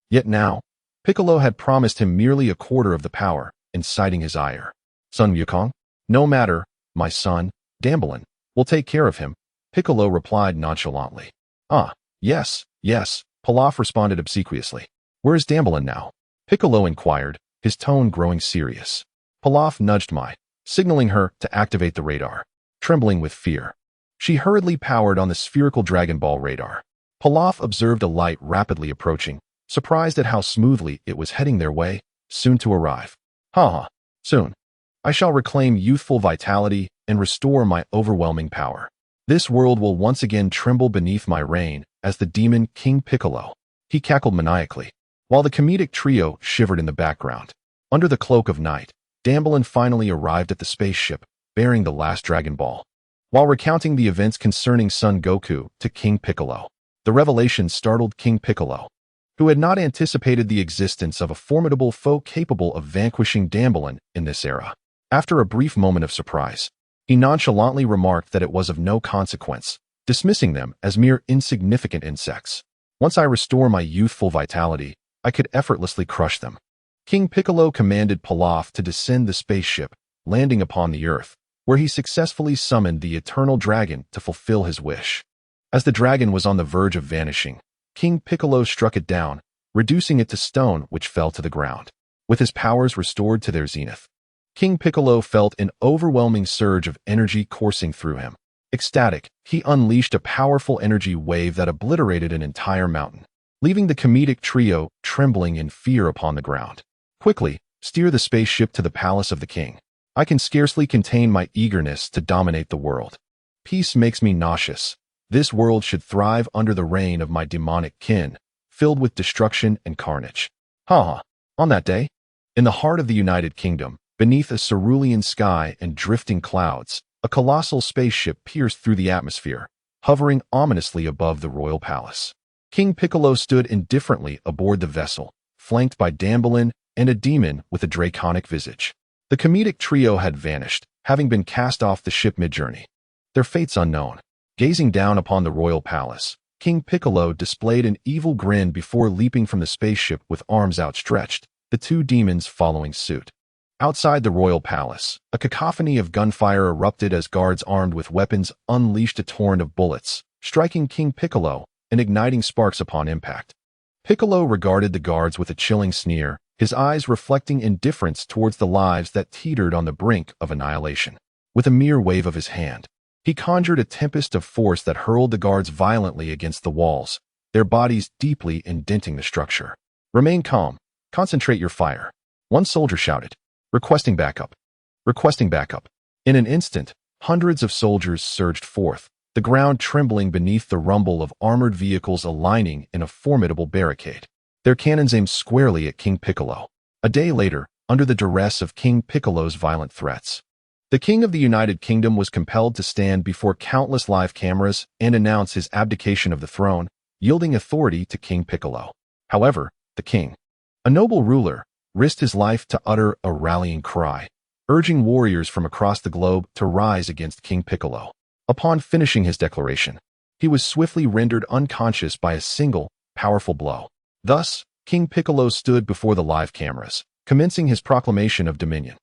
Yet now, Piccolo had promised him merely a quarter of the power, inciting his ire. "Sun Wukong? No matter, my son, Dambalin will take care of him," Piccolo replied nonchalantly. "Ah, yes, Pilaf responded obsequiously. "Where is Dambalin now?" Piccolo inquired, his tone growing serious. Pilaf nudged Mai, signaling her to activate the radar. Trembling with fear, she hurriedly powered on the spherical Dragon Ball radar. Pilaf observed a light rapidly approaching, surprised at how smoothly it was heading their way, soon to arrive. "Haha, soon. I shall reclaim youthful vitality and restore my overwhelming power. This world will once again tremble beneath my reign as the Demon King Piccolo," he cackled maniacally, while the comedic trio shivered in the background. Under the cloak of night, Dambalin finally arrived at the spaceship, bearing the last Dragon Ball. While recounting the events concerning Son Goku to King Piccolo, the revelation startled King Piccolo, who had not anticipated the existence of a formidable foe capable of vanquishing Dambalin in this era. After a brief moment of surprise, he nonchalantly remarked that it was of no consequence, dismissing them as mere insignificant insects. "Once I restore my youthful vitality, I could effortlessly crush them." King Piccolo commanded Pilaf to descend the spaceship, landing upon the Earth, where he successfully summoned the eternal dragon to fulfill his wish. As the dragon was on the verge of vanishing, King Piccolo struck it down, reducing it to stone, which fell to the ground. With his powers restored to their zenith, King Piccolo felt an overwhelming surge of energy coursing through him. Ecstatic, he unleashed a powerful energy wave that obliterated an entire mountain, leaving the comedic trio trembling in fear upon the ground. "Quickly, steer the spaceship to the palace of the king. I can scarcely contain my eagerness to dominate the world. Peace makes me nauseous. This world should thrive under the reign of my demonic kin, filled with destruction and carnage." Haha. On that day, in the heart of the United Kingdom, beneath a cerulean sky and drifting clouds, a colossal spaceship pierced through the atmosphere, hovering ominously above the royal palace. King Piccolo stood indifferently aboard the vessel, flanked by Dambalin and a demon with a draconic visage. The comedic trio had vanished, having been cast off the ship mid-journey, their fates unknown. Gazing down upon the royal palace, King Piccolo displayed an evil grin before leaping from the spaceship with arms outstretched, the 2 demons following suit. Outside the royal palace, a cacophony of gunfire erupted as guards armed with weapons unleashed a torrent of bullets, striking King Piccolo and igniting sparks upon impact. Piccolo regarded the guards with a chilling sneer, his eyes reflecting indifference towards the lives that teetered on the brink of annihilation. With a mere wave of his hand, he conjured a tempest of force that hurled the guards violently against the walls, their bodies deeply indenting the structure. "Remain calm. Concentrate your fire," one soldier shouted, requesting backup. In an instant, hundreds of soldiers surged forth, the ground trembling beneath the rumble of armored vehicles aligning in a formidable barricade. Their cannons aimed squarely at King Piccolo. A day later, under the duress of King Piccolo's violent threats, the King of the United Kingdom was compelled to stand before countless live cameras and announce his abdication of the throne, yielding authority to King Piccolo. However, the king, a noble ruler, risked his life to utter a rallying cry, urging warriors from across the globe to rise against King Piccolo. Upon finishing his declaration, he was swiftly rendered unconscious by a single, powerful blow. Thus, King Piccolo stood before the live cameras, commencing his proclamation of dominion.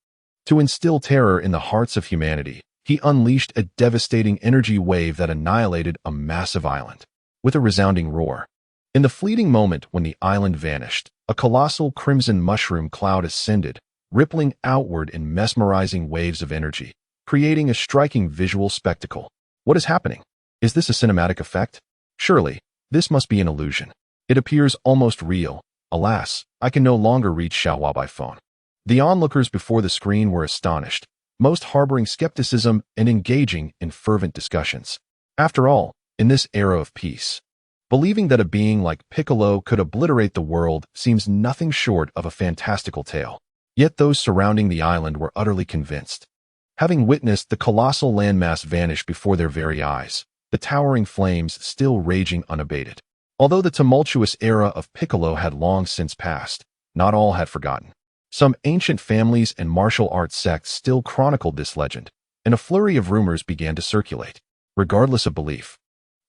To instill terror in the hearts of humanity, he unleashed a devastating energy wave that annihilated a massive island. With a resounding roar, in the fleeting moment when the island vanished, a colossal crimson mushroom cloud ascended, rippling outward in mesmerizing waves of energy, creating a striking visual spectacle. What is happening? Is this a cinematic effect? Surely, this must be an illusion. It appears almost real. Alas, I can no longer reach Xiaohua by phone. The onlookers before the screen were astonished, most harboring skepticism and engaging in fervent discussions. After all, in this era of peace, believing that a being like Piccolo could obliterate the world seems nothing short of a fantastical tale. Yet those surrounding the island were utterly convinced. Having witnessed the colossal landmass vanish before their very eyes, the towering flames still raging unabated. Although the tumultuous era of Piccolo had long since passed, not all had forgotten. Some ancient families and martial arts sects still chronicled this legend, and a flurry of rumors began to circulate. Regardless of belief,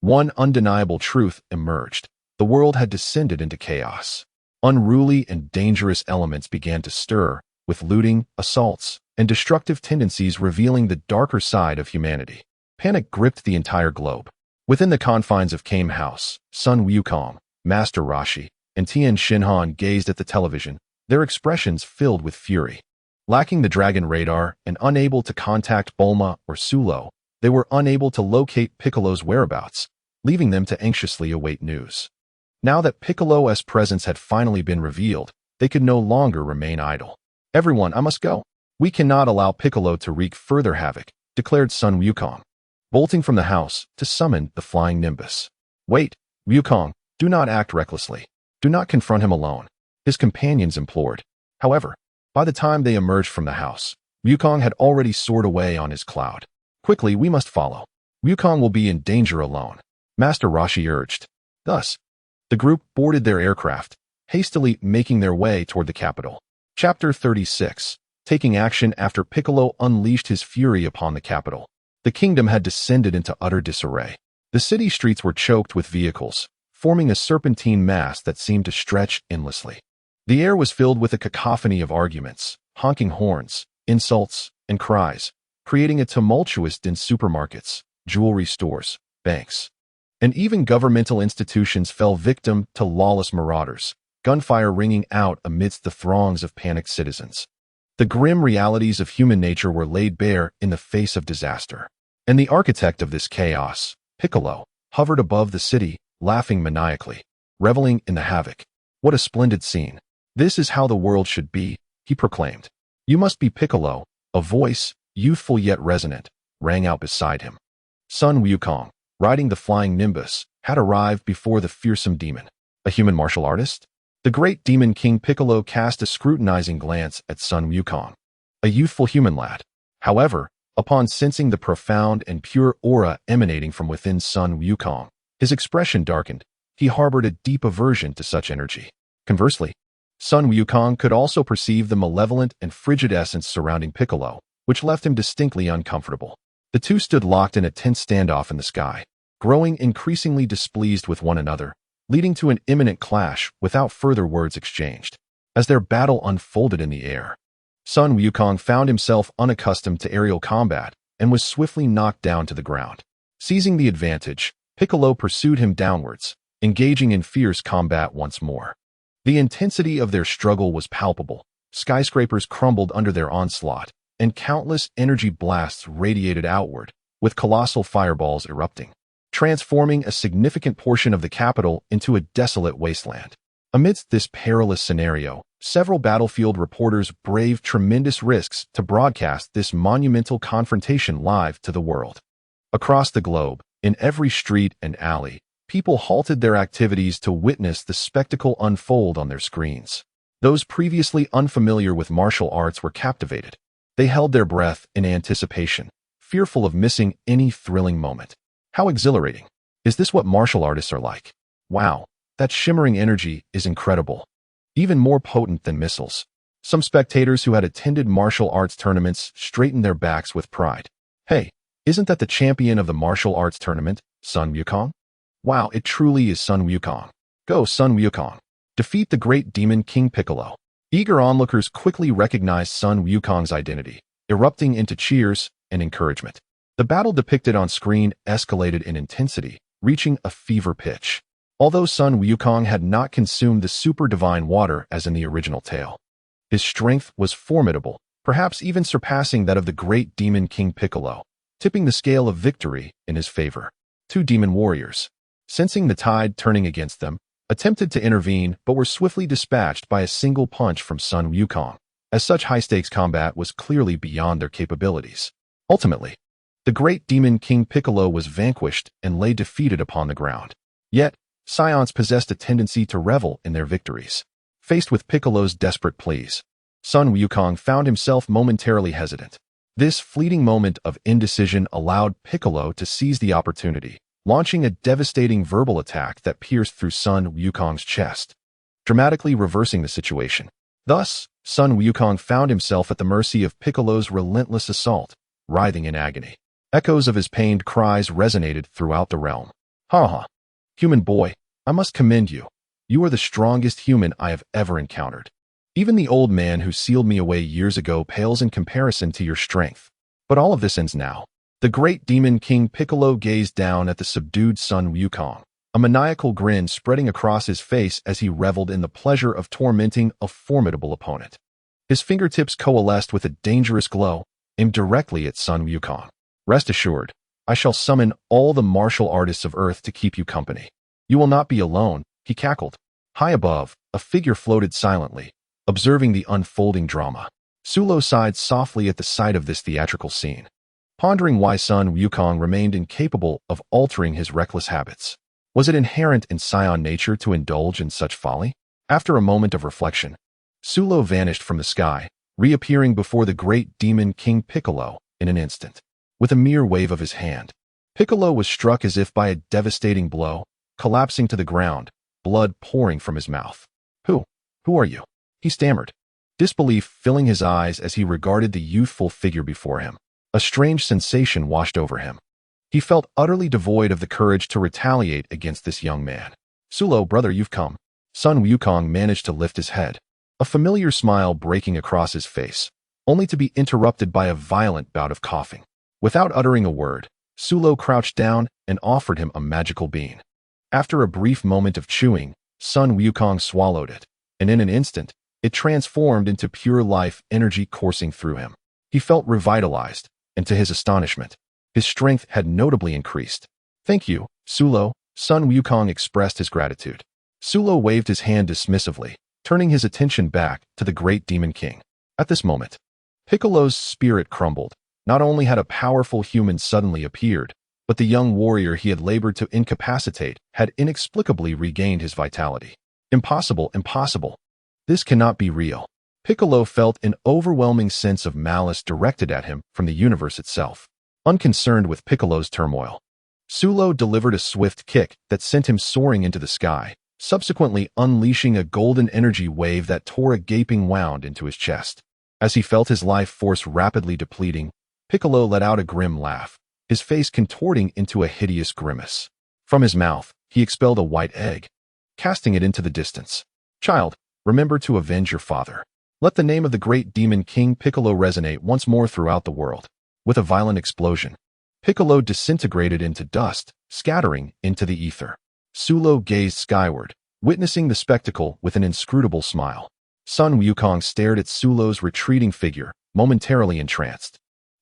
one undeniable truth emerged. The world had descended into chaos. Unruly and dangerous elements began to stir, with looting, assaults, and destructive tendencies revealing the darker side of humanity. Panic gripped the entire globe. Within the confines of Kame House, Sun Wukong, Master Roshi, and Tian Xinhan gazed at the television, their expressions filled with fury. Lacking the dragon radar and unable to contact Bulma or Sulo, they were unable to locate Piccolo's whereabouts, leaving them to anxiously await news. Now that Piccolo's presence had finally been revealed, they could no longer remain idle. "Everyone, I must go. We cannot allow Piccolo to wreak further havoc," declared Sun Wukong, bolting from the house to summon the flying Nimbus. "Wait, Wukong, do not act recklessly. Do not confront him alone," his companions implored. However, by the time they emerged from the house, Wukong had already soared away on his cloud. "Quickly, we must follow. Wukong will be in danger alone," Master Roshi urged. Thus, the group boarded their aircraft, hastily making their way toward the capital. Chapter 36. Taking action after Piccolo unleashed his fury upon the capital. The kingdom had descended into utter disarray. The city streets were choked with vehicles, forming a serpentine mass that seemed to stretch endlessly. The air was filled with a cacophony of arguments, honking horns, insults, and cries, creating a tumultuous din. Supermarkets, jewelry stores, banks, and even governmental institutions fell victim to lawless marauders, gunfire ringing out amidst the throngs of panicked citizens. The grim realities of human nature were laid bare in the face of disaster. And the architect of this chaos, Piccolo, hovered above the city, laughing maniacally, reveling in the havoc. "What a splendid scene. This is how the world should be," he proclaimed. "You must be Piccolo," a voice, youthful yet resonant, rang out beside him. Sun Wukong, riding the flying Nimbus, had arrived before the fearsome demon. A human martial artist? The great demon King Piccolo cast a scrutinizing glance at Sun Wukong, a youthful human lad. However, upon sensing the profound and pure aura emanating from within Sun Wukong, his expression darkened. He harbored a deep aversion to such energy. Conversely, Sun Wukong could also perceive the malevolent and frigid essence surrounding Piccolo, which left him distinctly uncomfortable. The two stood locked in a tense standoff in the sky, growing increasingly displeased with one another, leading to an imminent clash without further words exchanged. As their battle unfolded in the air, Sun Wukong found himself unaccustomed to aerial combat and was swiftly knocked down to the ground. Seizing the advantage, Piccolo pursued him downwards, engaging in fierce combat once more. The intensity of their struggle was palpable. Skyscrapers crumbled under their onslaught, and countless energy blasts radiated outward, with colossal fireballs erupting, transforming a significant portion of the capital into a desolate wasteland. Amidst this perilous scenario, several battlefield reporters braved tremendous risks to broadcast this monumental confrontation live to the world. Across the globe, In every street and alley, people halted their activities to witness the spectacle unfold on their screens. Those previously unfamiliar with martial arts were captivated. They held their breath in anticipation, fearful of missing any thrilling moment. How exhilarating! Is this what martial artists are like? Wow, that shimmering energy is incredible. Even more potent than missiles. Some spectators who had attended martial arts tournaments straightened their backs with pride. Hey, isn't that the champion of the martial arts tournament, Sun Wukong? Wow, it truly is Sun Wukong. Go, Sun Wukong. Defeat the great demon King Piccolo. Eager onlookers quickly recognized Sun Wukong's identity, erupting into cheers and encouragement. The battle depicted on screen escalated in intensity, reaching a fever pitch. Although Sun Wukong had not consumed the super divine water as in the original tale, his strength was formidable, perhaps even surpassing that of the great demon King Piccolo, tipping the scale of victory in his favor. Two demon warriors, sensing the tide turning against them, attempted to intervene but were swiftly dispatched by a single punch from Sun Wukong, as such high-stakes combat was clearly beyond their capabilities. Ultimately, the great demon King Piccolo was vanquished and lay defeated upon the ground. Yet, Scions possessed a tendency to revel in their victories. Faced with Piccolo's desperate pleas, Sun Wukong found himself momentarily hesitant. This fleeting moment of indecision allowed Piccolo to seize the opportunity, launching a devastating verbal attack that pierced through Sun Wukong's chest, dramatically reversing the situation. Thus, Sun Wukong found himself at the mercy of Piccolo's relentless assault, writhing in agony. Echoes of his pained cries resonated throughout the realm. Ha ha! Human boy, I must commend you. You are the strongest human I have ever encountered. Even the old man who sealed me away years ago pales in comparison to your strength. But all of this ends now. The great demon King Piccolo gazed down at the subdued Sun Wukong, a maniacal grin spreading across his face as he reveled in the pleasure of tormenting a formidable opponent. His fingertips coalesced with a dangerous glow, aimed directly at Sun Wukong. Rest assured, I shall summon all the martial artists of Earth to keep you company. You will not be alone, he cackled. High above, a figure floated silently, observing the unfolding drama. Sulo sighed softly at the sight of this theatrical scene, pondering why Sun Wukong remained incapable of altering his reckless habits. Was it inherent in Scion nature to indulge in such folly? After a moment of reflection, Sulo vanished from the sky, reappearing before the great demon King Piccolo in an instant. With a mere wave of his hand, Piccolo was struck as if by a devastating blow, collapsing to the ground, blood pouring from his mouth. Who are you? He stammered, disbelief filling his eyes as he regarded the youthful figure before him. A strange sensation washed over him. He felt utterly devoid of the courage to retaliate against this young man. Sulo, brother, you've come. Sun Wukong managed to lift his head, a familiar smile breaking across his face, only to be interrupted by a violent bout of coughing. Without uttering a word, Sulo crouched down and offered him a magical bean. After a brief moment of chewing, Sun Wukong swallowed it, and in an instant, it transformed into pure life energy coursing through him. He felt revitalized, and to his astonishment, his strength had notably increased. Thank you, Sulo, Sun Wukong expressed his gratitude. Sulo waved his hand dismissively, turning his attention back to the great demon king. At this moment, Piccolo's spirit crumbled. Not only had a powerful human suddenly appeared, but the young warrior he had labored to incapacitate had inexplicably regained his vitality. Impossible, impossible. This cannot be real. Piccolo felt an overwhelming sense of malice directed at him from the universe itself. Unconcerned with Piccolo's turmoil, Sulo delivered a swift kick that sent him soaring into the sky, subsequently unleashing a golden energy wave that tore a gaping wound into his chest. As he felt his life force rapidly depleting, Piccolo let out a grim laugh, his face contorting into a hideous grimace. From his mouth, he expelled a white egg, casting it into the distance. Child, remember to avenge your father. Let the name of the great demon King Piccolo resonate once more throughout the world. With a violent explosion, Piccolo disintegrated into dust, scattering into the ether. Sulo gazed skyward, witnessing the spectacle with an inscrutable smile. Sun Wukong stared at Sulo's retreating figure, momentarily entranced.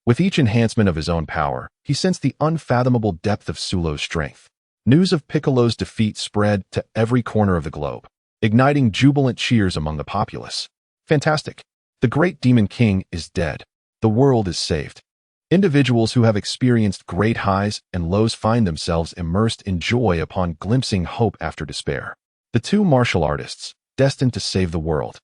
With each enhancement of his own power, he sensed the unfathomable depth of Sulo's strength. News of Piccolo's defeat spread to every corner of the globe, igniting jubilant cheers among the populace. Fantastic! The great demon king is dead. The world is saved. Individuals who have experienced great highs and lows find themselves immersed in joy upon glimpsing hope after despair. The two martial artists, destined to save the world,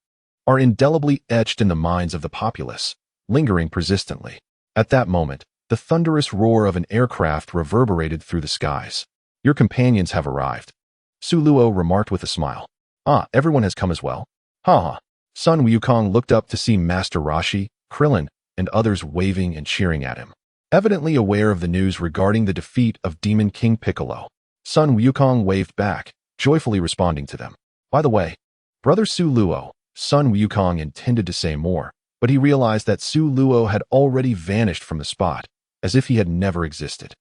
are indelibly etched in the minds of the populace, lingering persistently. At that moment, the thunderous roar of an aircraft reverberated through the skies. Your companions have arrived, Su Luo remarked with a smile. Ah, everyone has come as well. Ha ha. Sun Wukong looked up to see Master Roshi, Krillin, and others waving and cheering at him. Evidently aware of the news regarding the defeat of Demon King Piccolo, Sun Wukong waved back, joyfully responding to them. By the way, Brother Su Luo, Sun Wukong intended to say more, but he realized that Su Luo had already vanished from the spot, as if he had never existed.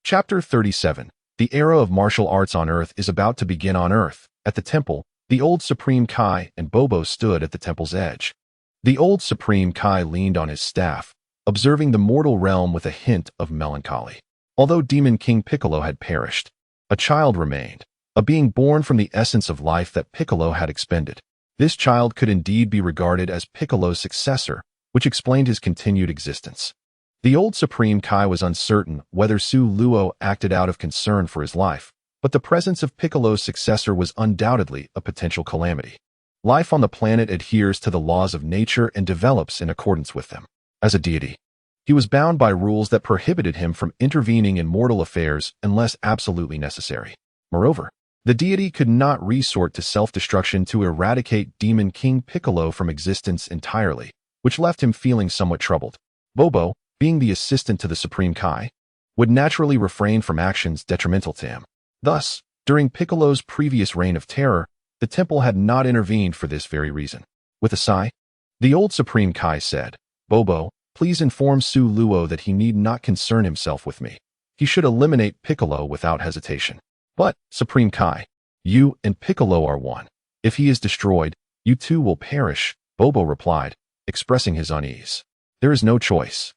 Chapter 37. The era of martial arts on Earth is about to begin on Earth. At the temple, the old Supreme Kai and Bobo stood at the temple's edge. The old Supreme Kai leaned on his staff, observing the mortal realm with a hint of melancholy. Although Demon King Piccolo had perished, a child remained, a being born from the essence of life that Piccolo had expended. This child could indeed be regarded as Piccolo's successor, which explained his continued existence. The old Supreme Kai was uncertain whether Su Luo acted out of concern for his life, but the presence of Piccolo's successor was undoubtedly a potential calamity. Life on the planet adheres to the laws of nature and develops in accordance with them. As a deity, he was bound by rules that prohibited him from intervening in mortal affairs unless absolutely necessary. Moreover, the deity could not resort to self-destruction to eradicate Demon King Piccolo from existence entirely, which left him feeling somewhat troubled. Bobo, being the assistant to the Supreme Kai, would naturally refrain from actions detrimental to him. Thus, during Piccolo's previous reign of terror, the temple had not intervened for this very reason. With a sigh, the old Supreme Kai said, Bobo, please inform Su Luo that he need not concern himself with me. He should eliminate Piccolo without hesitation. But, Supreme Kai, you and Piccolo are one. If he is destroyed, you too will perish, Bobo replied, expressing his unease. There is no choice.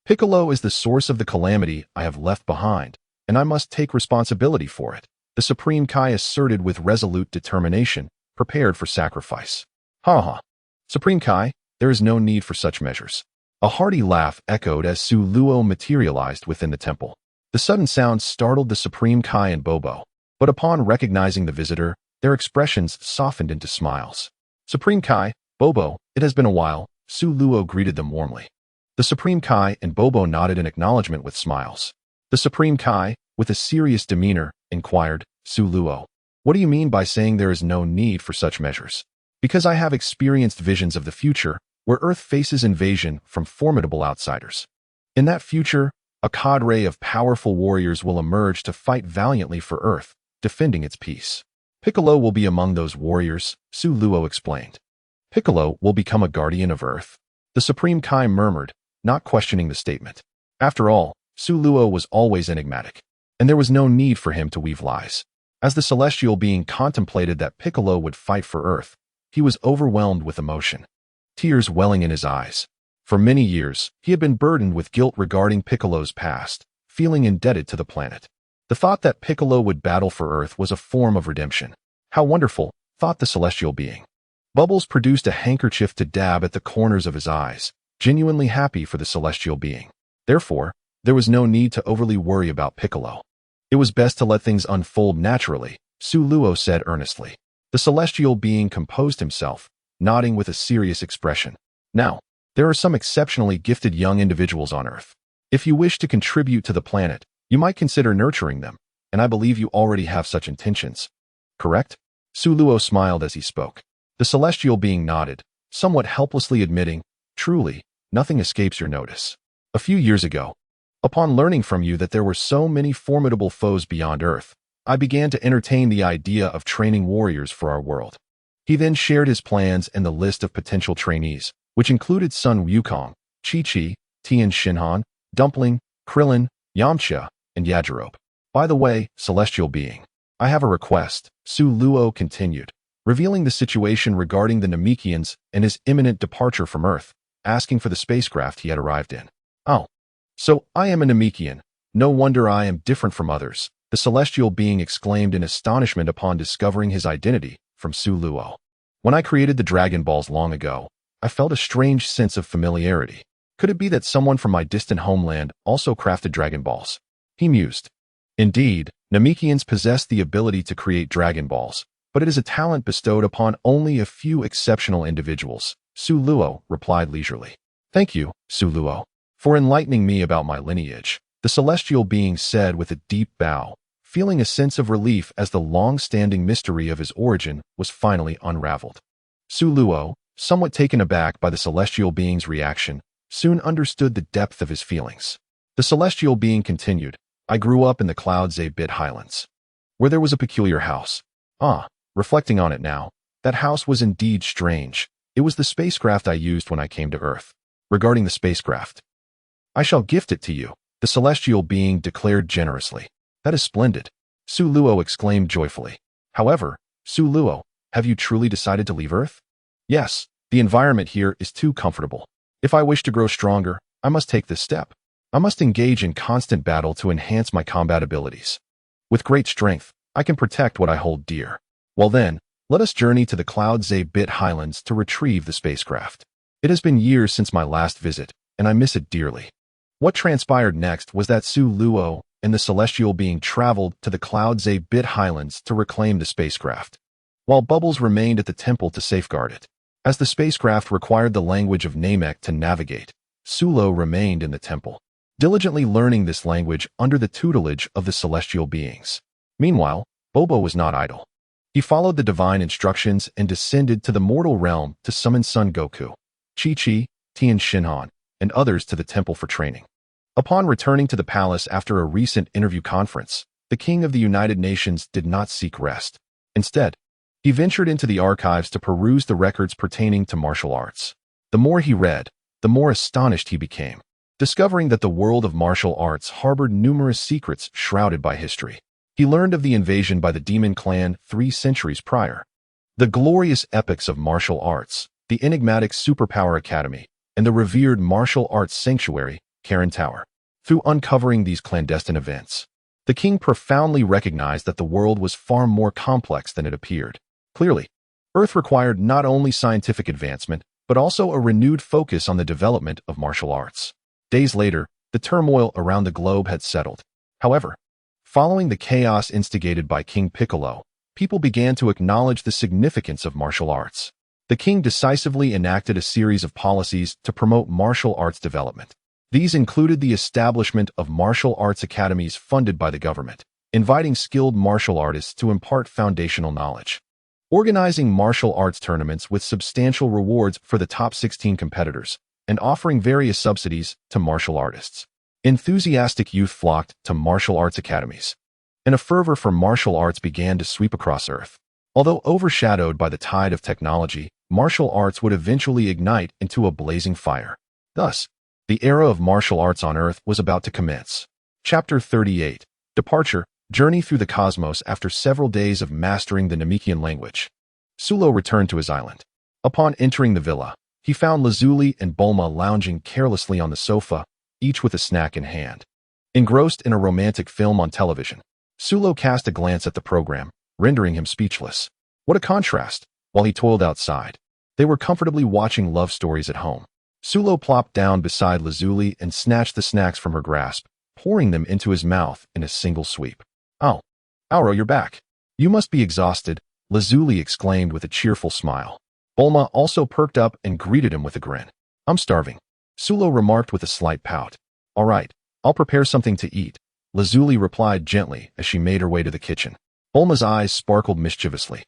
Piccolo is the source of the calamity I have left behind, and I must take responsibility for it, the Supreme Kai asserted with resolute determination, prepared for sacrifice. Ha ha. Supreme Kai, there is no need for such measures. A hearty laugh echoed as Su Luo materialized within the temple. The sudden sound startled the Supreme Kai and Bobo, but upon recognizing the visitor, their expressions softened into smiles. Supreme Kai, Bobo, it has been a while, Su Luo greeted them warmly. The Supreme Kai and Bobo nodded in acknowledgement with smiles. The Supreme Kai, with a serious demeanor, inquired, Su Luo, what do you mean by saying there is no need for such measures? Because I have experienced visions of the future, where Earth faces invasion from formidable outsiders. In that future, a cadre of powerful warriors will emerge to fight valiantly for Earth, defending its peace. Piccolo will be among those warriors, Su Luo explained. Piccolo will become a guardian of Earth? The Supreme Kai murmured, not questioning the statement. After all, Su Luo was always enigmatic, and there was no need for him to weave lies. As the celestial being contemplated that Piccolo would fight for Earth, he was overwhelmed with emotion, tears welling in his eyes. For many years, he had been burdened with guilt regarding Piccolo's past, feeling indebted to the planet. The thought that Piccolo would battle for Earth was a form of redemption. How wonderful, thought the celestial being. Bubbles produced a handkerchief to dab at the corners of his eyes, genuinely happy for the celestial being. Therefore, there was no need to overly worry about Piccolo. It was best to let things unfold naturally, Su Luo said earnestly. The celestial being composed himself, nodding with a serious expression. Now, there are some exceptionally gifted young individuals on Earth. If you wish to contribute to the planet, you might consider nurturing them, and I believe you already have such intentions. Correct? Su Luo smiled as he spoke. The celestial being nodded, somewhat helplessly admitting, truly, nothing escapes your notice. A few years ago, upon learning from you that there were so many formidable foes beyond Earth, I began to entertain the idea of training warriors for our world. He then shared his plans and the list of potential trainees, which included Sun Wukong, Chi-Chi, Tian Shinhan, Dumpling, Krillin, Yamcha, and Yajirobe. By the way, celestial being, I have a request, Su Luo continued, revealing the situation regarding the Namekians and his imminent departure from Earth, asking for the spacecraft he had arrived in. Oh, so I am a Namekian. No wonder I am different from others, the celestial being exclaimed in astonishment upon discovering his identity from Su Luo. When I created the Dragon Balls long ago, I felt a strange sense of familiarity. Could it be that someone from my distant homeland also crafted Dragon Balls? He mused. Indeed, Namekians possess the ability to create Dragon Balls, but it is a talent bestowed upon only a few exceptional individuals, Su Luo replied leisurely. Thank you, Su Luo, for enlightening me about my lineage, the celestial being said with a deep bow, feeling a sense of relief as the long-standing mystery of his origin was finally unraveled. Su Luo, somewhat taken aback by the celestial being's reaction, soon understood the depth of his feelings. The celestial being continued, I grew up in the Clouds 8-bit Highlands, where there was a peculiar house. Reflecting on it now, that house was indeed strange. It was the spacecraft I used when I came to Earth. Regarding the spacecraft, I shall gift it to you, the celestial being declared generously. That is splendid, Su Luo exclaimed joyfully. However, Su Luo, have you truly decided to leave Earth? Yes, the environment here is too comfortable. If I wish to grow stronger, I must take this step. I must engage in constant battle to enhance my combat abilities. With great strength, I can protect what I hold dear. Well then, let us journey to the Clouds 8-bit Highlands to retrieve the spacecraft. It has been years since my last visit, and I miss it dearly. What transpired next was that Su Luo and the celestial being traveled to the Clouds 8-bit Highlands to reclaim the spacecraft, while Bubbles remained at the temple to safeguard it. As the spacecraft required the language of Namek to navigate, Su Luo remained in the temple, diligently learning this language under the tutelage of the celestial beings. Meanwhile, Bobo was not idle. He followed the divine instructions and descended to the mortal realm to summon Son Goku, Chi-Chi, Tien Shinhan, and others to the temple for training. Upon returning to the palace after a recent interview conference, the King of the United Nations did not seek rest. Instead, he ventured into the archives to peruse the records pertaining to martial arts. The more he read, the more astonished he became, discovering that the world of martial arts harbored numerous secrets shrouded by history. He learned of the invasion by the Demon Clan 3 centuries prior, the glorious epics of martial arts, the enigmatic Superpower Academy, and the revered martial arts sanctuary, Karen Tower. Through uncovering these clandestine events, the king profoundly recognized that the world was far more complex than it appeared. Clearly, Earth required not only scientific advancement, but also a renewed focus on the development of martial arts. Days later, the turmoil around the globe had settled. However, following the chaos instigated by King Piccolo, people began to acknowledge the significance of martial arts. The king decisively enacted a series of policies to promote martial arts development. These included the establishment of martial arts academies funded by the government, inviting skilled martial artists to impart foundational knowledge, organizing martial arts tournaments with substantial rewards for the top 16 competitors, and offering various subsidies to martial artists. Enthusiastic youth flocked to martial arts academies, and a fervor for martial arts began to sweep across Earth. Although overshadowed by the tide of technology, martial arts would eventually ignite into a blazing fire. Thus, the era of martial arts on Earth was about to commence. Chapter 38. Departure, Journey through the Cosmos. After several days of mastering the Namekian language, Su Luo returned to his island. Upon entering the villa, he found Lazuli and Bulma lounging carelessly on the sofa, each with a snack in hand. Engrossed in a romantic film on television, Su Luo cast a glance at the program, rendering him speechless. What a contrast! While he toiled outside, they were comfortably watching love stories at home. Su Luo plopped down beside Lazuli and snatched the snacks from her grasp, pouring them into his mouth in a single sweep. Oh, Auro, you're back. You must be exhausted, Lazuli exclaimed with a cheerful smile. Bulma also perked up and greeted him with a grin. I'm starving, Su Luo remarked with a slight pout. All right, I'll prepare something to eat, Lazuli replied gently as she made her way to the kitchen. Bulma's eyes sparkled mischievously.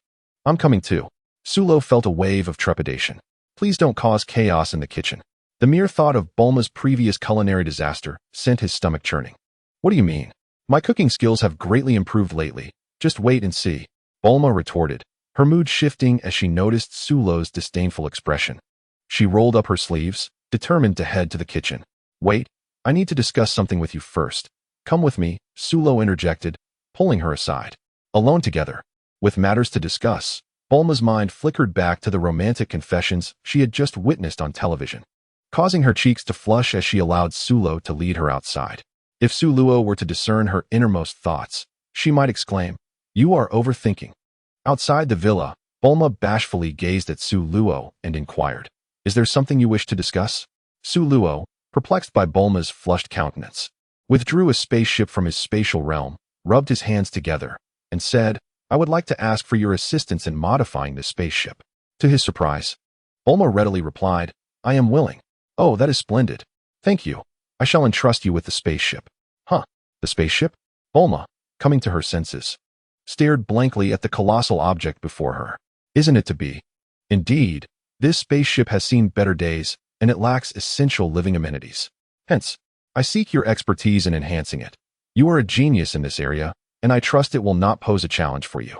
I'm coming too. Su Luo felt a wave of trepidation. Please don't cause chaos in the kitchen. The mere thought of Bulma's previous culinary disaster sent his stomach churning. What do you mean? My cooking skills have greatly improved lately. Just wait and see, Bulma retorted, her mood shifting as she noticed Su Luo's disdainful expression. She rolled up her sleeves, determined to head to the kitchen. Wait, I need to discuss something with you first. Come with me, Su Luo interjected, pulling her aside. Alone together, with matters to discuss, Bulma's mind flickered back to the romantic confessions she had just witnessed on television, causing her cheeks to flush as she allowed Su Luo to lead her outside. If Su Luo were to discern her innermost thoughts, she might exclaim, "You are overthinking." Outside the villa, Bulma bashfully gazed at Su Luo and inquired, "Is there something you wish to discuss?" Su Luo, perplexed by Bulma's flushed countenance, withdrew a spaceship from his spatial realm, rubbed his hands together, and said, "I would like to ask for your assistance in modifying this spaceship." To his surprise, Bulma readily replied, "I am willing." "Oh, that is splendid. Thank you. I shall entrust you with the spaceship." "Huh? The spaceship?" Bulma, coming to her senses, stared blankly at the colossal object before her. "Isn't it to be? Indeed, this spaceship has seen better days, and it lacks essential living amenities. Hence, I seek your expertise in enhancing it. You are a genius in this area, and I trust it will not pose a challenge for you."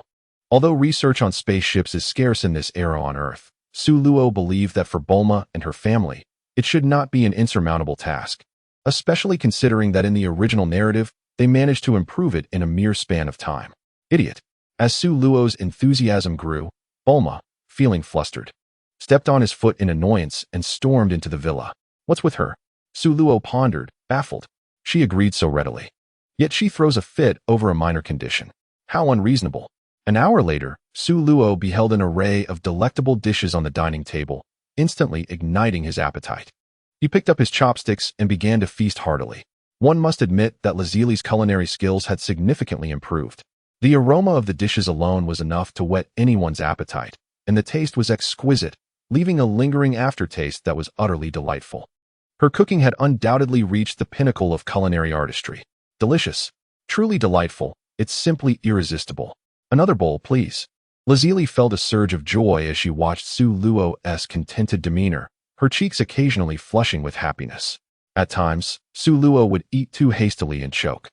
Although research on spaceships is scarce in this era on Earth, Su Luo believed that for Bulma and her family, it should not be an insurmountable task, especially considering that in the original narrative, they managed to improve it in a mere span of time. Idiot. As Su Luo's enthusiasm grew, Bulma, feeling flustered, stepped on his foot in annoyance and stormed into the villa. "What's with her?" Su Luo pondered, baffled. She agreed so readily. Yet she throws a fit over a minor condition. How unreasonable. An hour later, Su Luo beheld an array of delectable dishes on the dining table, instantly igniting his appetite. He picked up his chopsticks and began to feast heartily. One must admit that Lazili's culinary skills had significantly improved. The aroma of the dishes alone was enough to whet anyone's appetite, and the taste was exquisite, leaving a lingering aftertaste that was utterly delightful. Her cooking had undoubtedly reached the pinnacle of culinary artistry. Delicious, truly delightful, it's simply irresistible. "Another bowl, please." Lazili felt a surge of joy as she watched Su Luo's contented demeanor, her cheeks occasionally flushing with happiness. At times, Su Luo would eat too hastily and choke,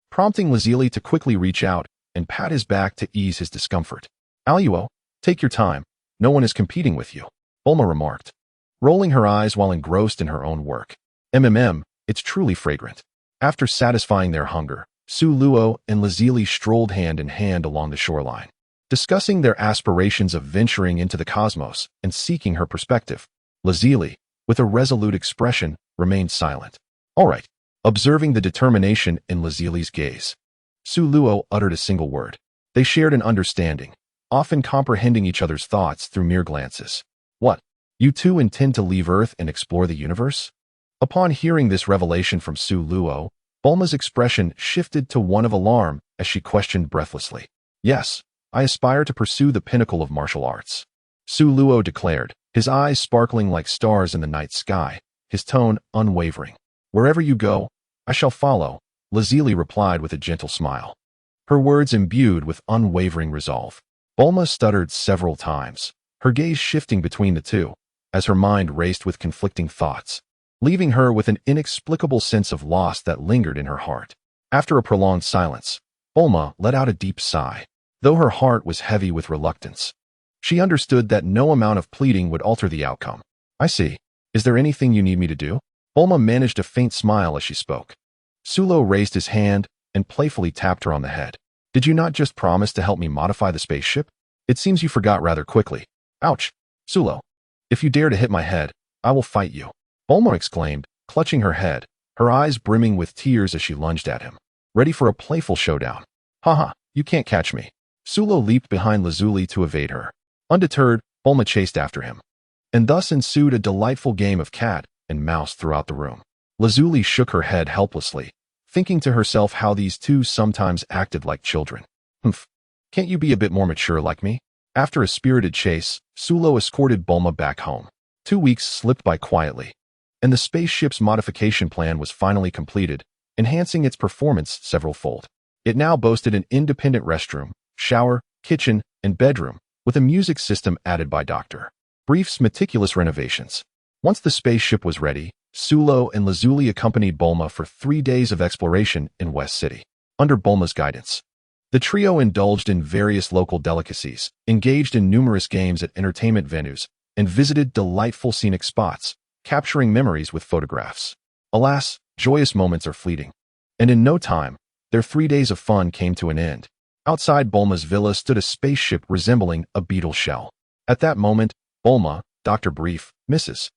prompting Lazili to quickly reach out and pat his back to ease his discomfort. "Aluo, take your time. No one is competing with you," Bulma remarked, rolling her eyes while engrossed in her own work. It's truly fragrant." After satisfying their hunger, Su Luo and Lazili strolled hand in hand along the shoreline, discussing their aspirations of venturing into the cosmos and seeking her perspective. Lazili, with a resolute expression, remained silent. "All right." Observing the determination in Lazili's gaze, Su Luo uttered a single word. They shared an understanding, often comprehending each other's thoughts through mere glances. "What? You two intend to leave Earth and explore the universe?" Upon hearing this revelation from Su Luo, Bulma's expression shifted to one of alarm as she questioned breathlessly. "Yes, I aspire to pursue the pinnacle of martial arts," Su Luo declared, his eyes sparkling like stars in the night sky, his tone unwavering. "Wherever you go, I shall follow," Lazili replied with a gentle smile, her words imbued with unwavering resolve. Bulma stuttered several times, her gaze shifting between the two, as her mind raced with conflicting thoughts, leaving her with an inexplicable sense of loss that lingered in her heart. After a prolonged silence, Bulma let out a deep sigh, though her heart was heavy with reluctance. She understood that no amount of pleading would alter the outcome. "I see. Is there anything you need me to do?" Bulma managed a faint smile as she spoke. Sulo raised his hand and playfully tapped her on the head. "Did you not just promise to help me modify the spaceship? It seems you forgot rather quickly." "Ouch, Sulo. If you dare to hit my head, I will fight you," Bulma exclaimed, clutching her head, her eyes brimming with tears as she lunged at him, ready for a playful showdown. "Haha, you can't catch me." Sulo leaped behind Lazuli to evade her. Undeterred, Bulma chased after him, and thus ensued a delightful game of cat and mouse throughout the room. Lazuli shook her head helplessly, thinking to herself how these two sometimes acted like children. "Humph, can't you be a bit more mature like me?" After a spirited chase, Sulo escorted Bulma back home. 2 weeks slipped by quietly, and the spaceship's modification plan was finally completed, enhancing its performance several-fold. It now boasted an independent restroom, shower, kitchen, and bedroom, with a music system added by Dr. Brief's meticulous renovations. Once the spaceship was ready, Sulo and Lazuli accompanied Bulma for 3 days of exploration in West City. Under Bulma's guidance, the trio indulged in various local delicacies, engaged in numerous games at entertainment venues, and visited delightful scenic spots, capturing memories with photographs. Alas, joyous moments are fleeting, and in no time, their 3 days of fun came to an end. Outside Bulma's villa stood a spaceship resembling a beetle shell. At that moment, Bulma, Dr. Brief, Mrs.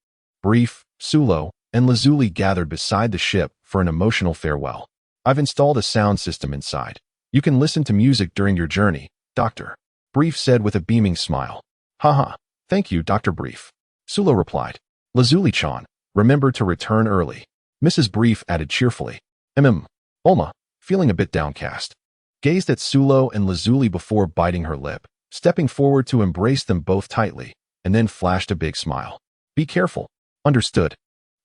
Brief, Sulo, and Lazuli gathered beside the ship for an emotional farewell. "I've installed a sound system inside. You can listen to music during your journey," Dr. Brief said with a beaming smile. "Haha, thank you, Dr. Brief," Sulo replied. "Lazuli-chan, remember to return early." Mrs. Brief added cheerfully. Bulma, feeling a bit downcast, gazed at Sulo and Lazuli before biting her lip, stepping forward to embrace them both tightly, and then flashed a big smile. Be careful. Understood.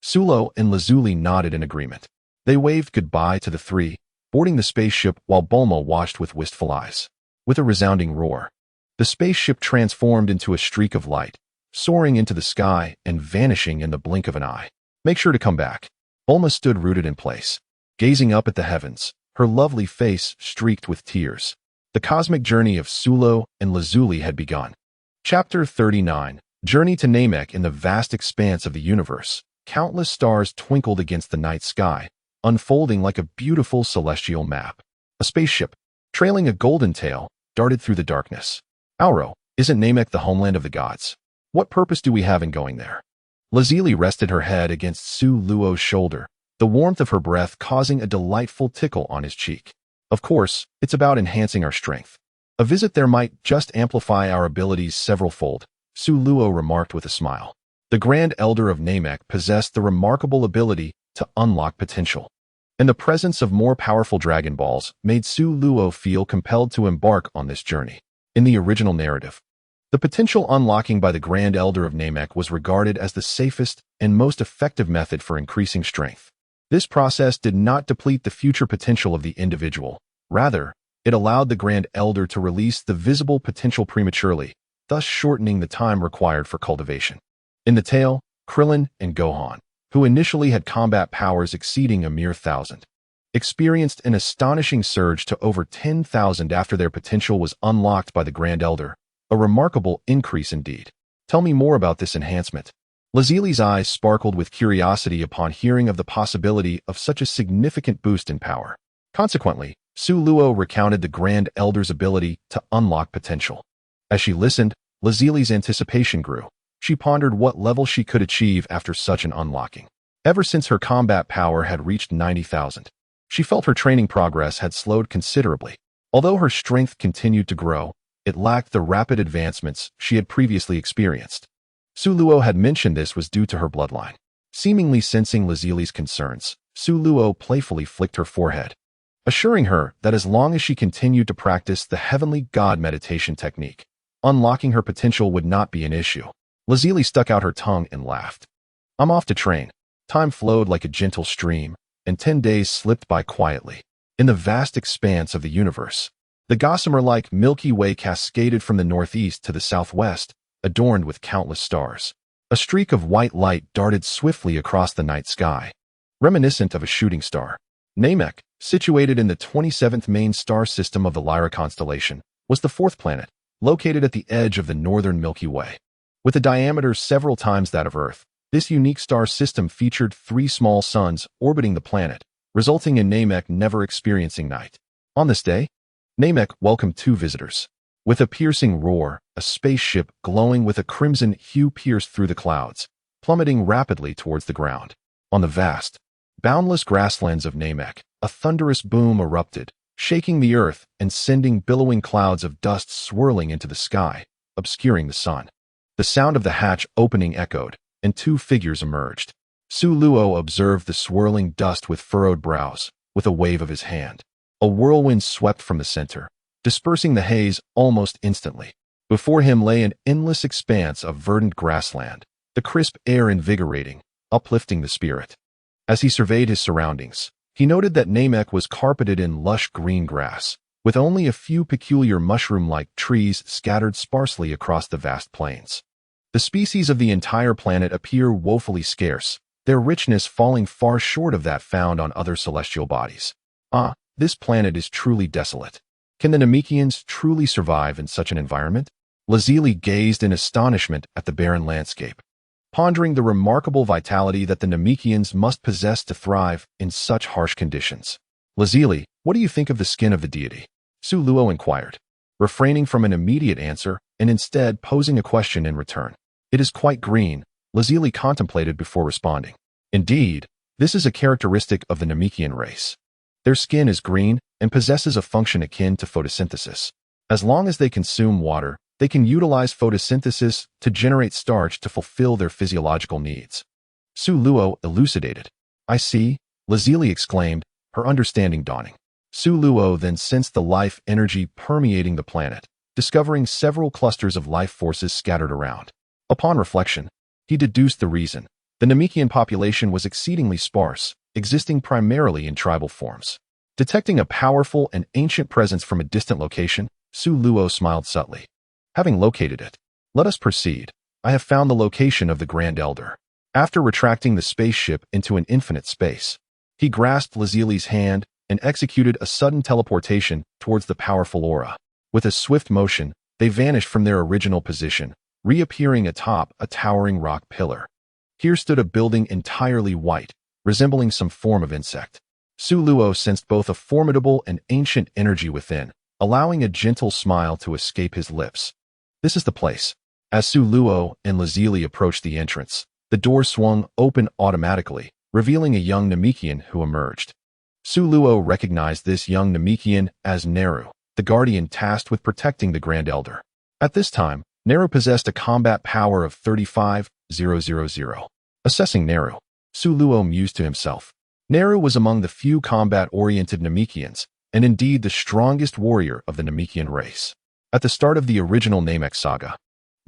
Sulo and Lazuli nodded in agreement. They waved goodbye to the three, boarding the spaceship while Bulma watched with wistful eyes. With a resounding roar, the spaceship transformed into a streak of light, soaring into the sky and vanishing in the blink of an eye. Make sure to come back. Bulma stood rooted in place, gazing up at the heavens, her lovely face streaked with tears. The cosmic journey of Sulo and Lazuli had begun. Chapter 39. Journey to Namek. In the vast expanse of the universe, countless stars twinkled against the night sky, unfolding like a beautiful celestial map. A spaceship, trailing a golden tail, darted through the darkness. Auro, isn't Namek the homeland of the gods? What purpose do we have in going there? Lazuli rested her head against Su Luo's shoulder, the warmth of her breath causing a delightful tickle on his cheek. Of course, it's about enhancing our strength. A visit there might just amplify our abilities several-fold, Su Luo remarked with a smile. The Grand Elder of Namek possessed the remarkable ability to unlock potential, and the presence of more powerful Dragon Balls made Su Luo feel compelled to embark on this journey. In the original narrative, the potential unlocking by the Grand Elder of Namek was regarded as the safest and most effective method for increasing strength. This process did not deplete the future potential of the individual. Rather, it allowed the Grand Elder to release the visible potential prematurely, thus shortening the time required for cultivation. In the tale, Krillin and Gohan, who initially had combat powers exceeding a mere 1,000, experienced an astonishing surge to over 10,000 after their potential was unlocked by the Grand Elder, a remarkable increase indeed. Tell me more about this enhancement. Lazuli's eyes sparkled with curiosity upon hearing of the possibility of such a significant boost in power. Consequently, Su Luo recounted the Grand Elder's ability to unlock potential. As she listened, Lazuli's anticipation grew. She pondered what level she could achieve after such an unlocking. Ever since her combat power had reached 90,000, she felt her training progress had slowed considerably. Although her strength continued to grow, it lacked the rapid advancements she had previously experienced. Su Luo had mentioned this was due to her bloodline. Seemingly sensing Lazuli's concerns, Su Luo playfully flicked her forehead, assuring her that as long as she continued to practice the heavenly god meditation technique, unlocking her potential would not be an issue. Lazuli stuck out her tongue and laughed. I'm off to train. Time flowed like a gentle stream, and 10 days slipped by quietly. In the vast expanse of the universe, the gossamer-like Milky Way cascaded from the northeast to the southwest, adorned with countless stars. A streak of white light darted swiftly across the night sky, reminiscent of a shooting star. Namek, situated in the 27th main star system of the Lyra constellation, was the fourth planet, located at the edge of the northern Milky Way. With a diameter several times that of Earth, this unique star system featured 3 small suns orbiting the planet, resulting in Namek never experiencing night. On this day, Namek welcomed 2 visitors. With a piercing roar, a spaceship glowing with a crimson hue pierced through the clouds, plummeting rapidly towards the ground. On the vast, boundless grasslands of Namek, a thunderous boom erupted, shaking the earth and sending billowing clouds of dust swirling into the sky, obscuring the sun. The sound of the hatch opening echoed, and 2 figures emerged. Su Luo observed the swirling dust with furrowed brows. With a wave of his hand, a whirlwind swept from the center, dispersing the haze almost instantly. Before him lay an endless expanse of verdant grassland, the crisp air invigorating, uplifting the spirit. As he surveyed his surroundings, he noted that Namek was carpeted in lush green grass, with only a few peculiar mushroom-like trees scattered sparsely across the vast plains. The species of the entire planet appear woefully scarce, their richness falling far short of that found on other celestial bodies. This planet is truly desolate. Can the Namekians truly survive in such an environment? Lazuli gazed in astonishment at the barren landscape, pondering the remarkable vitality that the Namekians must possess to thrive in such harsh conditions. Lazuli, what do you think of the skin of the deity? Su Luo inquired, refraining from an immediate answer and instead posing a question in return. It is quite green, Lazuli contemplated before responding. Indeed, this is a characteristic of the Namekian race. Their skin is green and possesses a function akin to photosynthesis. As long as they consume water, they can utilize photosynthesis to generate starch to fulfill their physiological needs. Su Luo elucidated. I see, Lazili exclaimed, her understanding dawning. Su Luo then sensed the life energy permeating the planet, discovering several clusters of life forces scattered around. Upon reflection, he deduced the reason. The Namekian population was exceedingly sparse, existing primarily in tribal forms. Detecting a powerful and ancient presence from a distant location, Su Luo smiled subtly. Having located it, let us proceed. I have found the location of the Grand Elder. After retracting the spaceship into an infinite space, he grasped Lazili's hand and executed a sudden teleportation towards the powerful aura. With a swift motion, they vanished from their original position, reappearing atop a towering rock pillar. Here stood a building entirely white, resembling some form of insect. Su Luo sensed both a formidable and ancient energy within, allowing a gentle smile to escape his lips. This is the place. As Su Luo and Lazili approached the entrance, the door swung open automatically, revealing a young Namekian who emerged. Su Luo recognized this young Namekian as Neru, the guardian tasked with protecting the Grand Elder. At this time, Neru possessed a combat power of 35,000. Assessing Neru, Su Luo mused to himself. Neru was among the few combat-oriented Namekians, and indeed the strongest warrior of the Namekian race. At the start of the original Namek saga,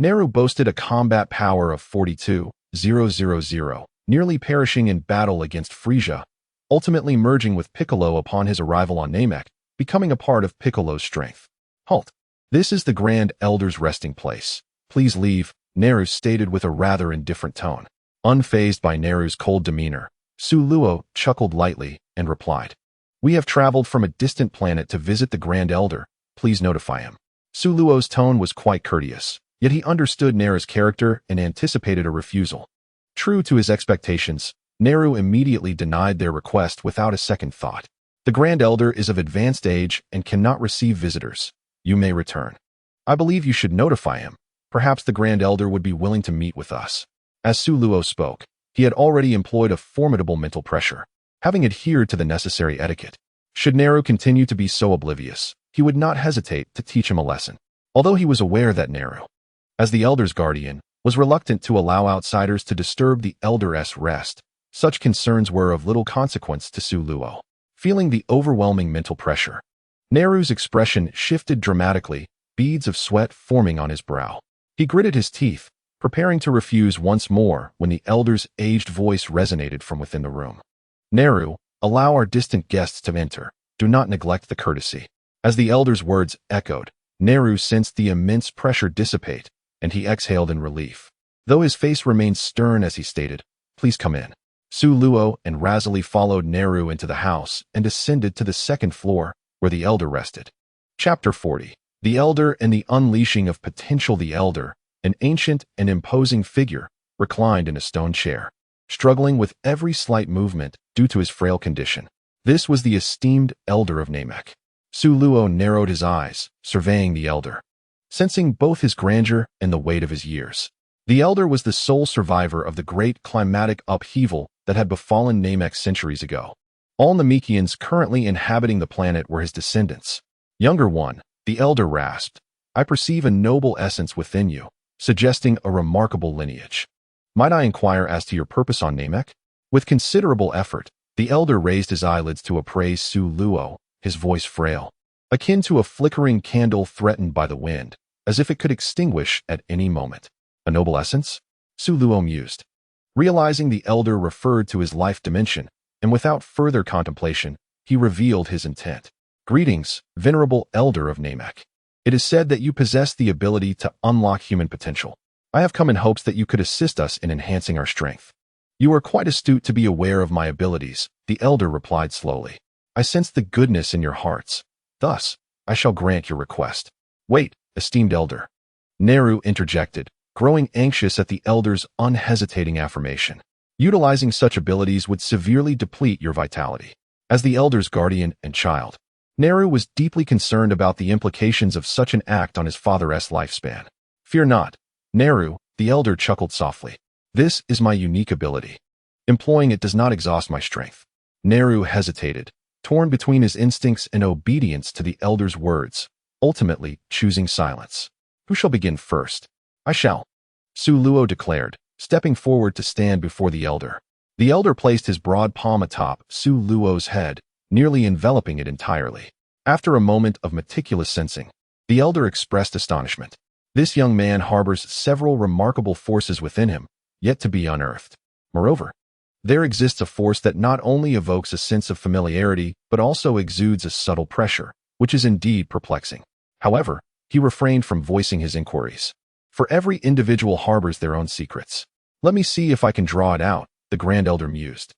Neru boasted a combat power of 42,000, nearly perishing in battle against Frisia, ultimately merging with Piccolo upon his arrival on Namek, becoming a part of Piccolo's strength. Halt! This is the Grand Elder's resting place. Please leave, Neru stated with a rather indifferent tone. Unfazed by Neru's cold demeanor, Su Luo chuckled lightly and replied, "We have traveled from a distant planet to visit the Grand Elder. Please notify him." Su Luo's tone was quite courteous, yet he understood Neru's character and anticipated a refusal. True to his expectations, Neru immediately denied their request without a second thought. "The Grand Elder is of advanced age and cannot receive visitors. You may return. I believe you should notify him. Perhaps the Grand Elder would be willing to meet with us." As Su Luo spoke, he had already employed a formidable mental pressure, having adhered to the necessary etiquette. Should Neru continue to be so oblivious, he would not hesitate to teach him a lesson. Although he was aware that Neru, as the Elder's guardian, was reluctant to allow outsiders to disturb the Elder's rest, such concerns were of little consequence to Su Luo. Feeling the overwhelming mental pressure, Neru's expression shifted dramatically, beads of sweat forming on his brow. He gritted his teeth, preparing to refuse once more when the Elder's aged voice resonated from within the room. "Neru, allow our distant guests to enter. Do not neglect the courtesy." As the Elder's words echoed, Neru sensed the immense pressure dissipate, and he exhaled in relief. Though his face remained stern as he stated, "Please come in." Su Luo and Razali followed Neru into the house and ascended to the second floor, where the Elder rested. Chapter 40. The Elder and the Unleashing of Potential. The Elder, an ancient and imposing figure, reclined in a stone chair, struggling with every slight movement due to his frail condition. This was the esteemed Elder of Namek. Su Luo narrowed his eyes, surveying the Elder, sensing both his grandeur and the weight of his years. The Elder was the sole survivor of the great climatic upheaval that had befallen Namek centuries ago. All Namekians currently inhabiting the planet were his descendants. "Younger one," the Elder rasped, "I perceive a noble essence within you, suggesting a remarkable lineage. Might I inquire as to your purpose on Namek?" With considerable effort, the Elder raised his eyelids to appraise Su Luo, his voice frail, akin to a flickering candle threatened by the wind, as if it could extinguish at any moment. "A noble essence?" Su Luo mused. Realizing the Elder referred to his life dimension, and without further contemplation, he revealed his intent. "Greetings, venerable Elder of Namek. It is said that you possess the ability to unlock human potential. I have come in hopes that you could assist us in enhancing our strength." "You are quite astute to be aware of my abilities," the Elder replied slowly. "I sense the goodness in your hearts. Thus, I shall grant your request." "Wait, esteemed Elder," Neru interjected, growing anxious at the Elder's unhesitating affirmation. "Utilizing such abilities would severely deplete your vitality." As the Elder's guardian and child, Neru was deeply concerned about the implications of such an act on his father's lifespan. "Fear not, Neru," the Elder chuckled softly. "This is my unique ability. Employing it does not exhaust my strength." Neru hesitated, torn between his instincts and obedience to the Elder's words, ultimately choosing silence. "Who shall begin first?" "I shall," Su Luo declared, stepping forward to stand before the Elder. The elder placed his broad palm atop Su Luo's head, nearly enveloping it entirely. After a moment of meticulous sensing, the elder expressed astonishment. This young man harbors several remarkable forces within him, yet to be unearthed. Moreover, there exists a force that not only evokes a sense of familiarity, but also exudes a subtle pressure, which is indeed perplexing. However, he refrained from voicing his inquiries. For every individual harbors their own secrets. Let me see if I can draw it out, the Grand Elder mused,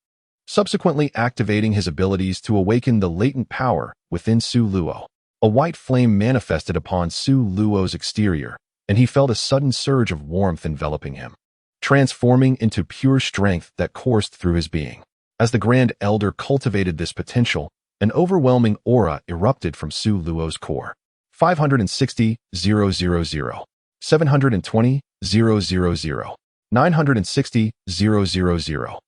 subsequently activating his abilities to awaken the latent power within Su Luo. A white flame manifested upon Su Luo's exterior, and he felt a sudden surge of warmth enveloping him, transforming into pure strength that coursed through his being. As the Grand Elder cultivated this potential, an overwhelming aura erupted from Su Luo's core. 560,000, 720,000, 960,000.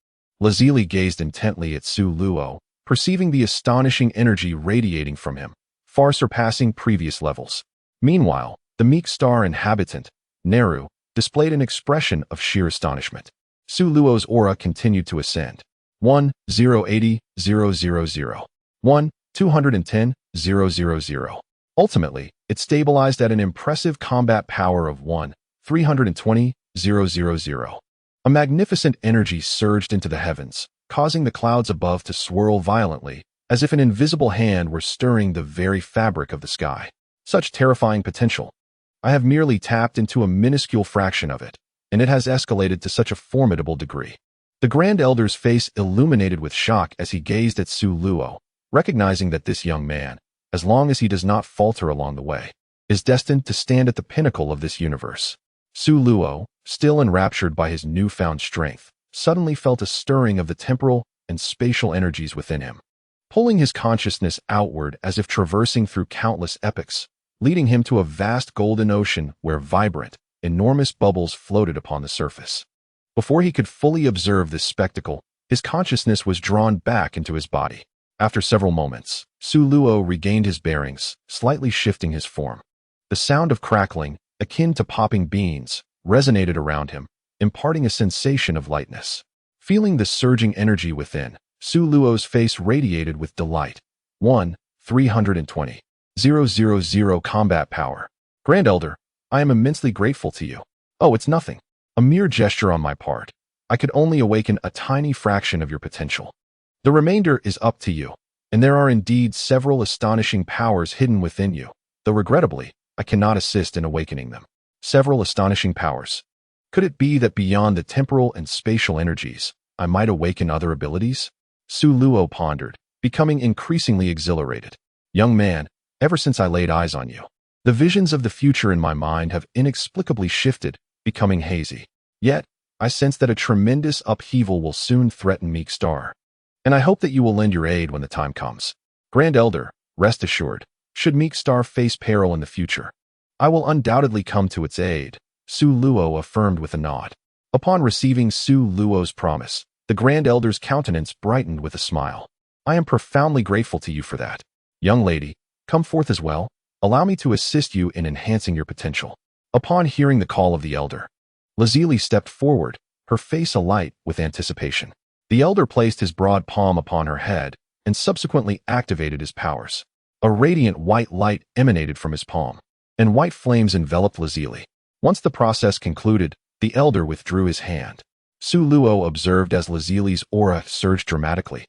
Lazuli gazed intently at Su Luo, perceiving the astonishing energy radiating from him, far surpassing previous levels. Meanwhile, the meek star inhabitant, Neru, displayed an expression of sheer astonishment. Su Luo's aura continued to ascend. 1,080,000, 1,210,000. Ultimately, it stabilized at an impressive combat power of 1,320,000. A magnificent energy surged into the heavens, causing the clouds above to swirl violently, as if an invisible hand were stirring the very fabric of the sky. Such terrifying potential. I have merely tapped into a minuscule fraction of it, and it has escalated to such a formidable degree. The Grand Elder's face illuminated with shock as he gazed at Su Luo, recognizing that this young man, as long as he does not falter along the way, is destined to stand at the pinnacle of this universe. Su Luo, still enraptured by his newfound strength, suddenly felt a stirring of the temporal and spatial energies within him, pulling his consciousness outward as if traversing through countless epochs, leading him to a vast golden ocean where vibrant, enormous bubbles floated upon the surface. Before he could fully observe this spectacle, his consciousness was drawn back into his body. After several moments, Su Luo regained his bearings, slightly shifting his form. The sound of crackling, akin to popping beans, resonated around him, imparting a sensation of lightness. Feeling the surging energy within, Su Luo's face radiated with delight. 1,320,000 combat power. Grand Elder, I am immensely grateful to you. Oh, it's nothing. A mere gesture on my part. I could only awaken a tiny fraction of your potential. The remainder is up to you, and there are indeed several astonishing powers hidden within you, though regrettably, I cannot assist in awakening them. Several astonishing powers. Could it be that beyond the temporal and spatial energies, I might awaken other abilities? Su Luo pondered, becoming increasingly exhilarated. Young man, ever since I laid eyes on you, the visions of the future in my mind have inexplicably shifted, becoming hazy. Yet, I sense that a tremendous upheaval will soon threaten Meek Star, and I hope that you will lend your aid when the time comes. Grand Elder, rest assured, should Meek Star face peril in the future, I will undoubtedly come to its aid, Su Luo affirmed with a nod. Upon receiving Su Luo's promise, the Grand Elder's countenance brightened with a smile. I am profoundly grateful to you for that. Young lady, come forth as well. Allow me to assist you in enhancing your potential. Upon hearing the call of the elder, Lazuli stepped forward, her face alight with anticipation. The elder placed his broad palm upon her head and subsequently activated his powers. A radiant white light emanated from his palm, and white flames enveloped Lazuli. Once the process concluded, the elder withdrew his hand. Su Luo observed as Lazuli's aura surged dramatically,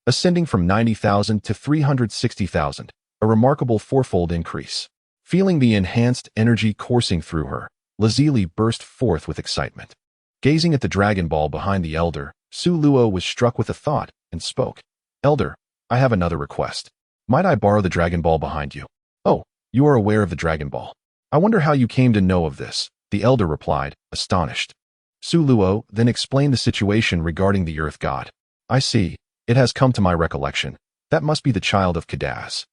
ascending from 90,000 to 360,000, a remarkable fourfold increase. Feeling the enhanced energy coursing through her, Lazuli burst forth with excitement. Gazing at the Dragon Ball behind the elder, Su Luo was struck with a thought and spoke. Elder, I have another request. Might I borrow the Dragon Ball behind you? Oh, you are aware of the Dragon Ball. I wonder how you came to know of this, the elder replied, astonished. Su Luo then explained the situation regarding the Earth God. I see, it has come to my recollection. That must be the child of Kadaz.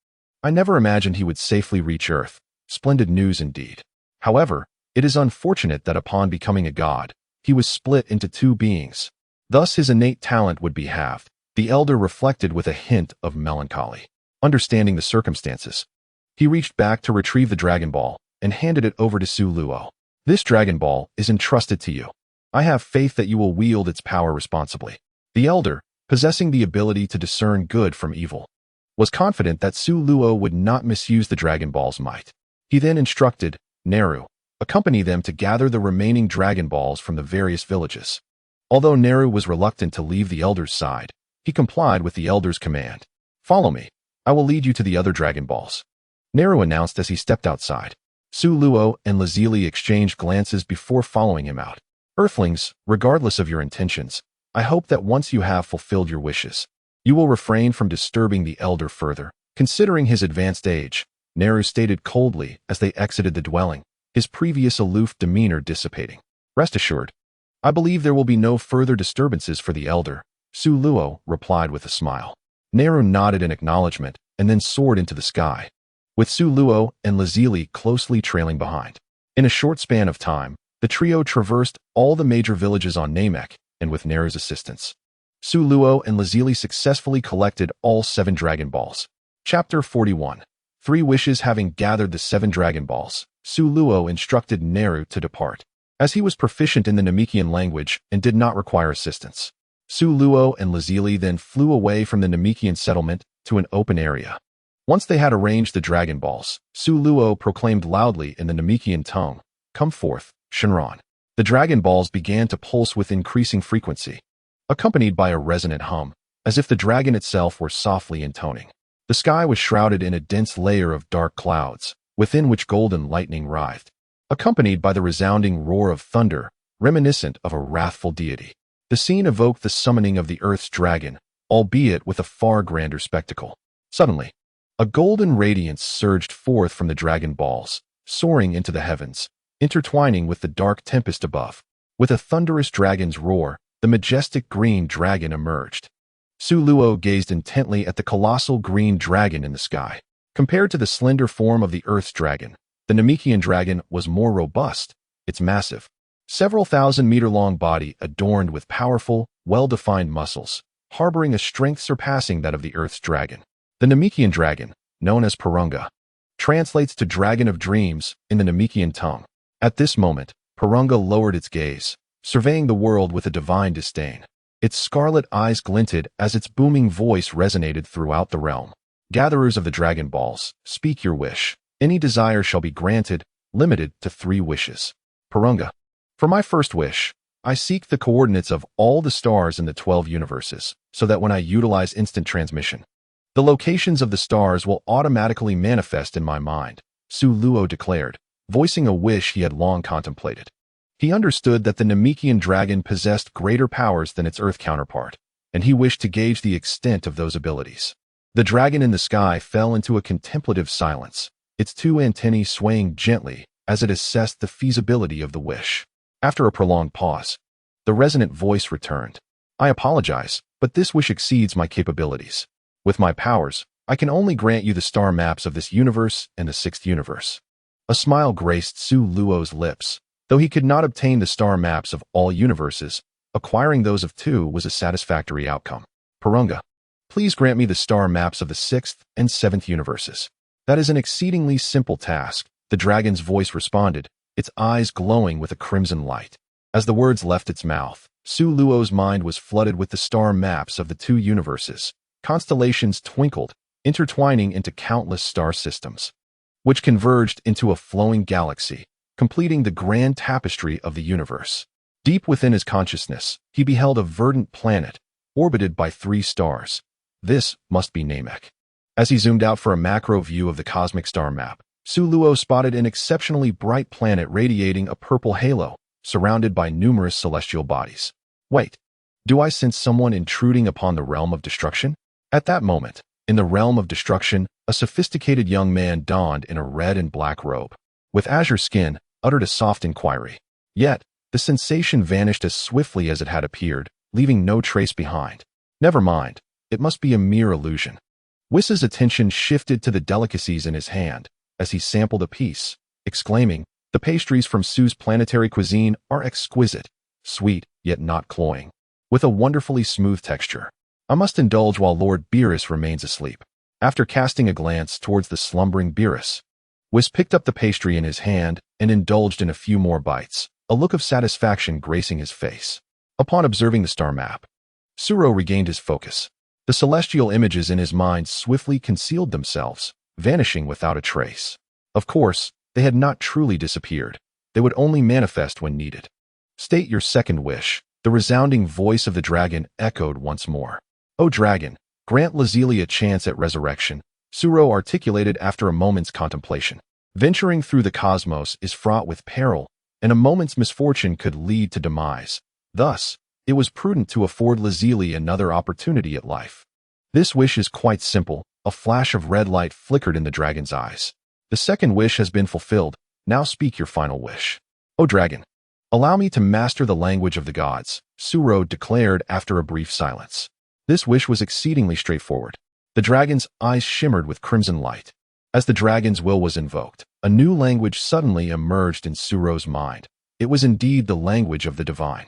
I never imagined he would safely reach Earth. Splendid news indeed. However, it is unfortunate that upon becoming a god, he was split into two beings. Thus his innate talent would be halved, the elder reflected with a hint of melancholy. Understanding the circumstances, he reached back to retrieve the Dragon Ball and handed it over to Su Luo. This Dragon Ball is entrusted to you. I have faith that you will wield its power responsibly. The elder, possessing the ability to discern good from evil, was confident that Su Luo would not misuse the Dragon Ball's might. He then instructed Neru, accompany them to gather the remaining Dragon Balls from the various villages. Although Neru was reluctant to leave the elder's side, he complied with the elder's command. "Follow me. I will lead you to the other Dragon Balls," Neru announced as he stepped outside. Su Luo and Lazili exchanged glances before following him out. "Earthlings, regardless of your intentions, I hope that once you have fulfilled your wishes, you will refrain from disturbing the elder further." Considering his advanced age, Neru stated coldly as they exited the dwelling, his previous aloof demeanor dissipating. "Rest assured, I believe there will be no further disturbances for the elder," Su Luo replied with a smile. Neru nodded in acknowledgement and then soared into the sky, with Su Luo and Lazili closely trailing behind. In a short span of time, the trio traversed all the major villages on Namek, and with Neru's assistance, Su Luo and Lazili successfully collected all 7 Dragon Balls. Chapter 41. 3 wishes. Having gathered the 7 Dragon Balls, Su Luo instructed Neru to depart, as he was proficient in the Namekian language and did not require assistance. Su Luo and Lazili then flew away from the Namekian settlement to an open area. Once they had arranged the Dragon Balls, Su Luo proclaimed loudly in the Namekian tongue, "Come forth, Shinran." The Dragon Balls began to pulse with increasing frequency, accompanied by a resonant hum, as if the dragon itself were softly intoning. The sky was shrouded in a dense layer of dark clouds, within which golden lightning writhed, accompanied by the resounding roar of thunder, reminiscent of a wrathful deity. The scene evoked the summoning of the Earth's dragon, albeit with a far grander spectacle. Suddenly, a golden radiance surged forth from the Dragon Balls, soaring into the heavens, intertwining with the dark tempest above. With a thunderous dragon's roar, the majestic green dragon emerged. Su Luo gazed intently at the colossal green dragon in the sky. Compared to the slender form of the Earth's dragon, the Namekian dragon was more robust. Its massive, several thousand-meter-long body adorned with powerful, well-defined muscles, harboring a strength surpassing that of the Earth's dragon. The Namekian dragon, known as Purunga, translates to Dragon of Dreams in the Namekian tongue. At this moment, Purunga lowered its gaze, surveying the world with a divine disdain. Its scarlet eyes glinted as its booming voice resonated throughout the realm. "Gatherers of the Dragon Balls, speak your wish. Any desire shall be granted, limited to 3 wishes." Purunga: "For my first wish, I seek the coordinates of all the stars in the 12 universes, so that when I utilize instant transmission, the locations of the stars will automatically manifest in my mind," Su Luo declared, voicing a wish he had long contemplated. He understood that the Namekian dragon possessed greater powers than its Earth counterpart, and he wished to gauge the extent of those abilities. The dragon in the sky fell into a contemplative silence, its 2 antennae swaying gently as it assessed the feasibility of the wish. After a prolonged pause, the resonant voice returned. "I apologize, but this wish exceeds my capabilities. With my powers, I can only grant you the star maps of this universe and the 6th universe." A smile graced Su Luo's lips. Though he could not obtain the star maps of all universes, acquiring those of 2 was a satisfactory outcome. "Purunga, please grant me the star maps of the 6th and 7th universes." "That is an exceedingly simple task," the dragon's voice responded, its eyes glowing with a crimson light. As the words left its mouth, Su Luo's mind was flooded with the star maps of the 2 universes. Constellations twinkled, intertwining into countless star systems, which converged into a flowing galaxy, completing the grand tapestry of the universe. Deep within his consciousness, he beheld a verdant planet, orbited by 3 stars. This must be Namek. As he zoomed out for a macro view of the cosmic star map, Su Luo spotted an exceptionally bright planet radiating a purple halo, surrounded by numerous celestial bodies. "Wait, do I sense someone intruding upon the realm of destruction?" At that moment, in the realm of destruction, a sophisticated young man donned in a red and black robe, with azure skin, uttered a soft inquiry. Yet, the sensation vanished as swiftly as it had appeared, leaving no trace behind. "Never mind, it must be a mere illusion." Whis's attention shifted to the delicacies in his hand as he sampled a piece, exclaiming, "The pastries from Su's planetary cuisine are exquisite, sweet yet not cloying, with a wonderfully smooth texture. I must indulge while Lord Beerus remains asleep." After casting a glance towards the slumbering Beerus, Whis picked up the pastry in his hand and indulged in a few more bites, a look of satisfaction gracing his face. Upon observing the star map, Suro regained his focus. The celestial images in his mind swiftly concealed themselves, vanishing without a trace. Of course, they had not truly disappeared. They would only manifest when needed. State your second wish. The resounding voice of the dragon echoed once more. O dragon, grant Lazili a chance at resurrection, Suro articulated after a moment's contemplation. Venturing through the cosmos is fraught with peril, and a moment's misfortune could lead to demise. Thus, it was prudent to afford Lazili another opportunity at life. This wish is quite simple. A flash of red light flickered in the dragon's eyes. The second wish has been fulfilled. Now speak your final wish. O dragon, allow me to master the language of the gods, Suro declared after a brief silence. This wish was exceedingly straightforward. The dragon's eyes shimmered with crimson light. As the dragon's will was invoked, a new language suddenly emerged in Suro's mind. It was indeed the language of the divine.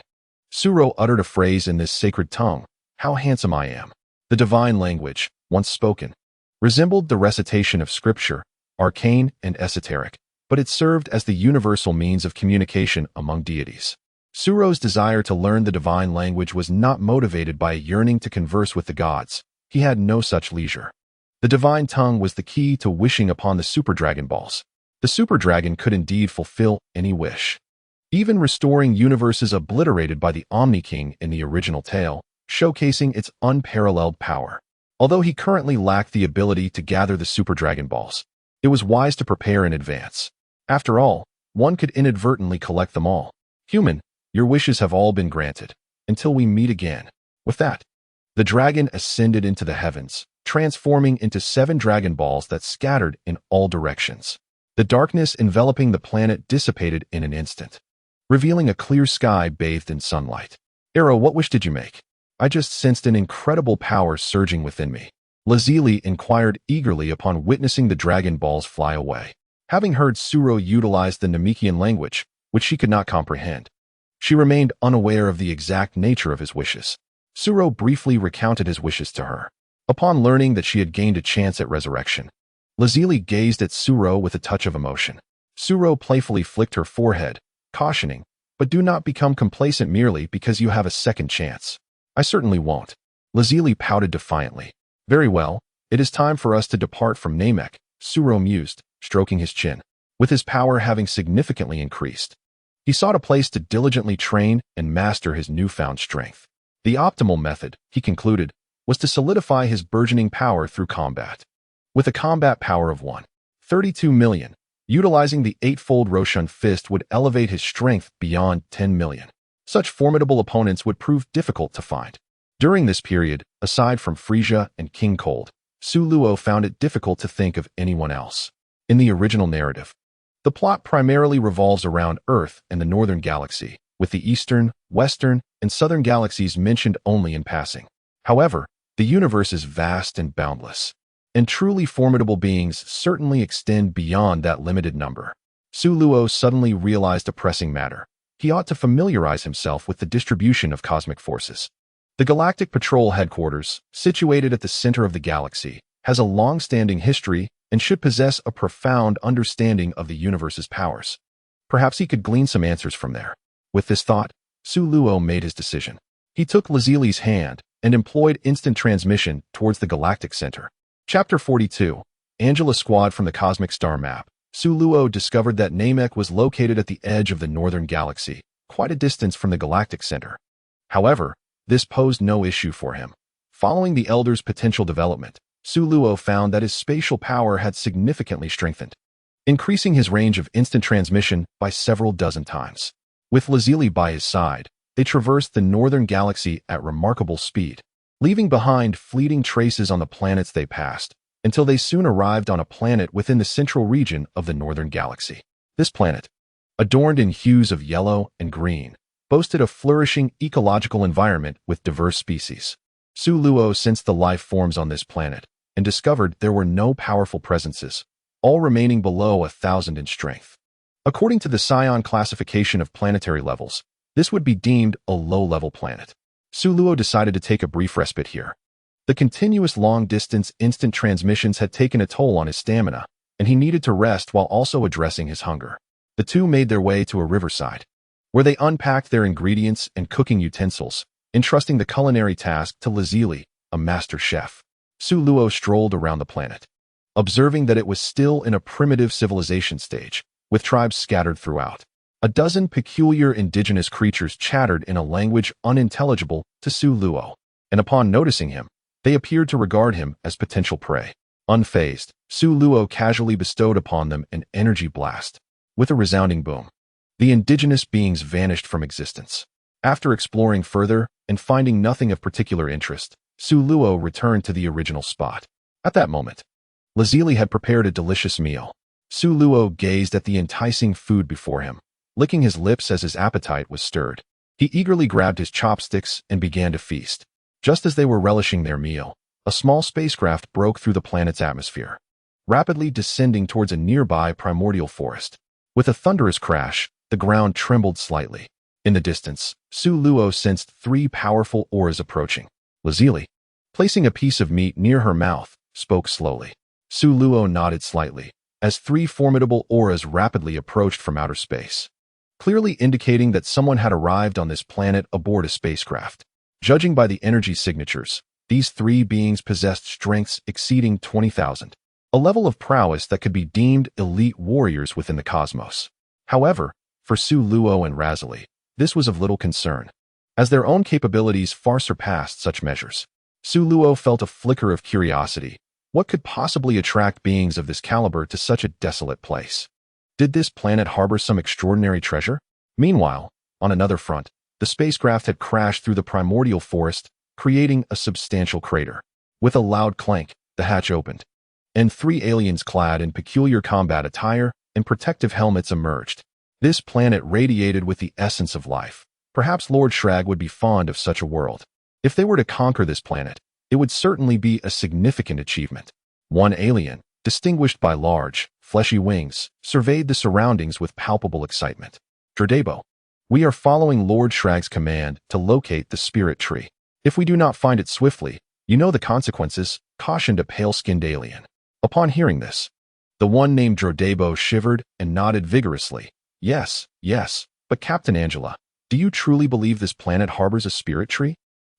Suro uttered a phrase in this sacred tongue. How handsome I am. The divine language, once spoken, resembled the recitation of scripture, arcane and esoteric, but it served as the universal means of communication among deities. Suro's desire to learn the divine language was not motivated by a yearning to converse with the gods. He had no such leisure. The divine tongue was the key to wishing upon the Super Dragon Balls. The Super Dragon could indeed fulfill any wish, even restoring universes obliterated by the Omni King in the original tale, showcasing its unparalleled power. Although he currently lacked the ability to gather the Super Dragon Balls, it was wise to prepare in advance. After all, one could inadvertently collect them all. Human, your wishes have all been granted. Until we meet again. With that, the dragon ascended into the heavens, transforming into 7 Dragon Balls that scattered in all directions. The darkness enveloping the planet dissipated in an instant, revealing a clear sky bathed in sunlight. Arrow, what wish did you make? I just sensed an incredible power surging within me. Lazili inquired eagerly upon witnessing the Dragon Balls fly away. Having heard Suro utilize the Namekian language, which she could not comprehend, she remained unaware of the exact nature of his wishes. Suro briefly recounted his wishes to her. Upon learning that she had gained a chance at resurrection, Lazili gazed at Suro with a touch of emotion. Suro playfully flicked her forehead, cautioning, but do not become complacent merely because you have a second chance. I certainly won't. Lazili pouted defiantly. Very well, it is time for us to depart from Namek, Suro mused, stroking his chin. With his power having significantly increased, he sought a place to diligently train and master his newfound strength. The optimal method, he concluded, was to solidify his burgeoning power through combat. With a combat power of 1.32 million, utilizing the 8-fold Roshan Fist would elevate his strength beyond 10 million. Such formidable opponents would prove difficult to find. During this period, aside from Frisia and King Cold, Su Luo found it difficult to think of anyone else. In the original narrative, the plot primarily revolves around Earth and the Northern Galaxy, with the Eastern, Western, and Southern galaxies mentioned only in passing. However, the universe is vast and boundless, and truly formidable beings certainly extend beyond that limited number. Su Luo suddenly realized a pressing matter. He ought to familiarize himself with the distribution of cosmic forces. The Galactic Patrol Headquarters, situated at the center of the galaxy, has a long-standing history and should possess a profound understanding of the universe's powers. Perhaps he could glean some answers from there. With this thought, Su Luo made his decision. He took Lazili's hand and employed instant transmission towards the galactic center. Chapter 42, Angela Squad from the Cosmic Star Map. Su Luo discovered that Namek was located at the edge of the northern galaxy, quite a distance from the galactic center. However, this posed no issue for him. Following the Elder's potential development, Su Luo found that his spatial power had significantly strengthened, increasing his range of instant transmission by several dozen times. With Lazili by his side, they traversed the northern galaxy at remarkable speed, leaving behind fleeting traces on the planets they passed, until they soon arrived on a planet within the central region of the northern galaxy. This planet, adorned in hues of yellow and green, boasted a flourishing ecological environment with diverse species. Su Luo sensed the life forms on this planet and discovered there were no powerful presences, all remaining below 1,000 in strength. According to the Scion classification of planetary levels, this would be deemed a low-level planet. Su Luo decided to take a brief respite here. The continuous long-distance instant transmissions had taken a toll on his stamina, and he needed to rest while also addressing his hunger. The two made their way to a riverside, where they unpacked their ingredients and cooking utensils, entrusting the culinary task to Lazili, a master chef. Su Luo strolled around the planet, observing that it was still in a primitive civilization stage, with tribes scattered throughout. A dozen peculiar indigenous creatures chattered in a language unintelligible to Su Luo, and upon noticing him, they appeared to regard him as potential prey. Unfazed, Su Luo casually bestowed upon them an energy blast. With a resounding boom, the indigenous beings vanished from existence. After exploring further and finding nothing of particular interest, Su Luo returned to the original spot. At that moment, Lazili had prepared a delicious meal. Su Luo gazed at the enticing food before him, licking his lips as his appetite was stirred. He eagerly grabbed his chopsticks and began to feast. Just as they were relishing their meal, a small spacecraft broke through the planet's atmosphere, rapidly descending towards a nearby primordial forest. With a thunderous crash, the ground trembled slightly. In the distance, Su Luo sensed 3 powerful auras approaching. Lazili, placing a piece of meat near her mouth, spoke slowly. Su Luo nodded slightly, as 3 formidable auras rapidly approached from outer space, clearly indicating that someone had arrived on this planet aboard a spacecraft. Judging by the energy signatures, these 3 beings possessed strengths exceeding 20,000, a level of prowess that could be deemed elite warriors within the cosmos. However, for Su Luo and Razali, this was of little concern, as their own capabilities far surpassed such measures. Su Luo felt a flicker of curiosity. What could possibly attract beings of this caliber to such a desolate place? Did this planet harbor some extraordinary treasure? Meanwhile, on another front, the spacecraft had crashed through the primordial forest, creating a substantial crater. With a loud clank, the hatch opened, and 3 aliens clad in peculiar combat attire and protective helmets emerged. This planet radiated with the essence of life. Perhaps Lord Shrag would be fond of such a world. If they were to conquer this planet, it would certainly be a significant achievement. One alien, distinguished by large, fleshy wings, surveyed the surroundings with palpable excitement. Drodebo, we are following Lord Shrag's command to locate the spirit tree. If we do not find it swiftly, you know the consequences, cautioned a pale-skinned alien. Upon hearing this, the one named Drodebo shivered and nodded vigorously. Yes, but Captain Angela, do you truly believe this planet harbors a spirit tree?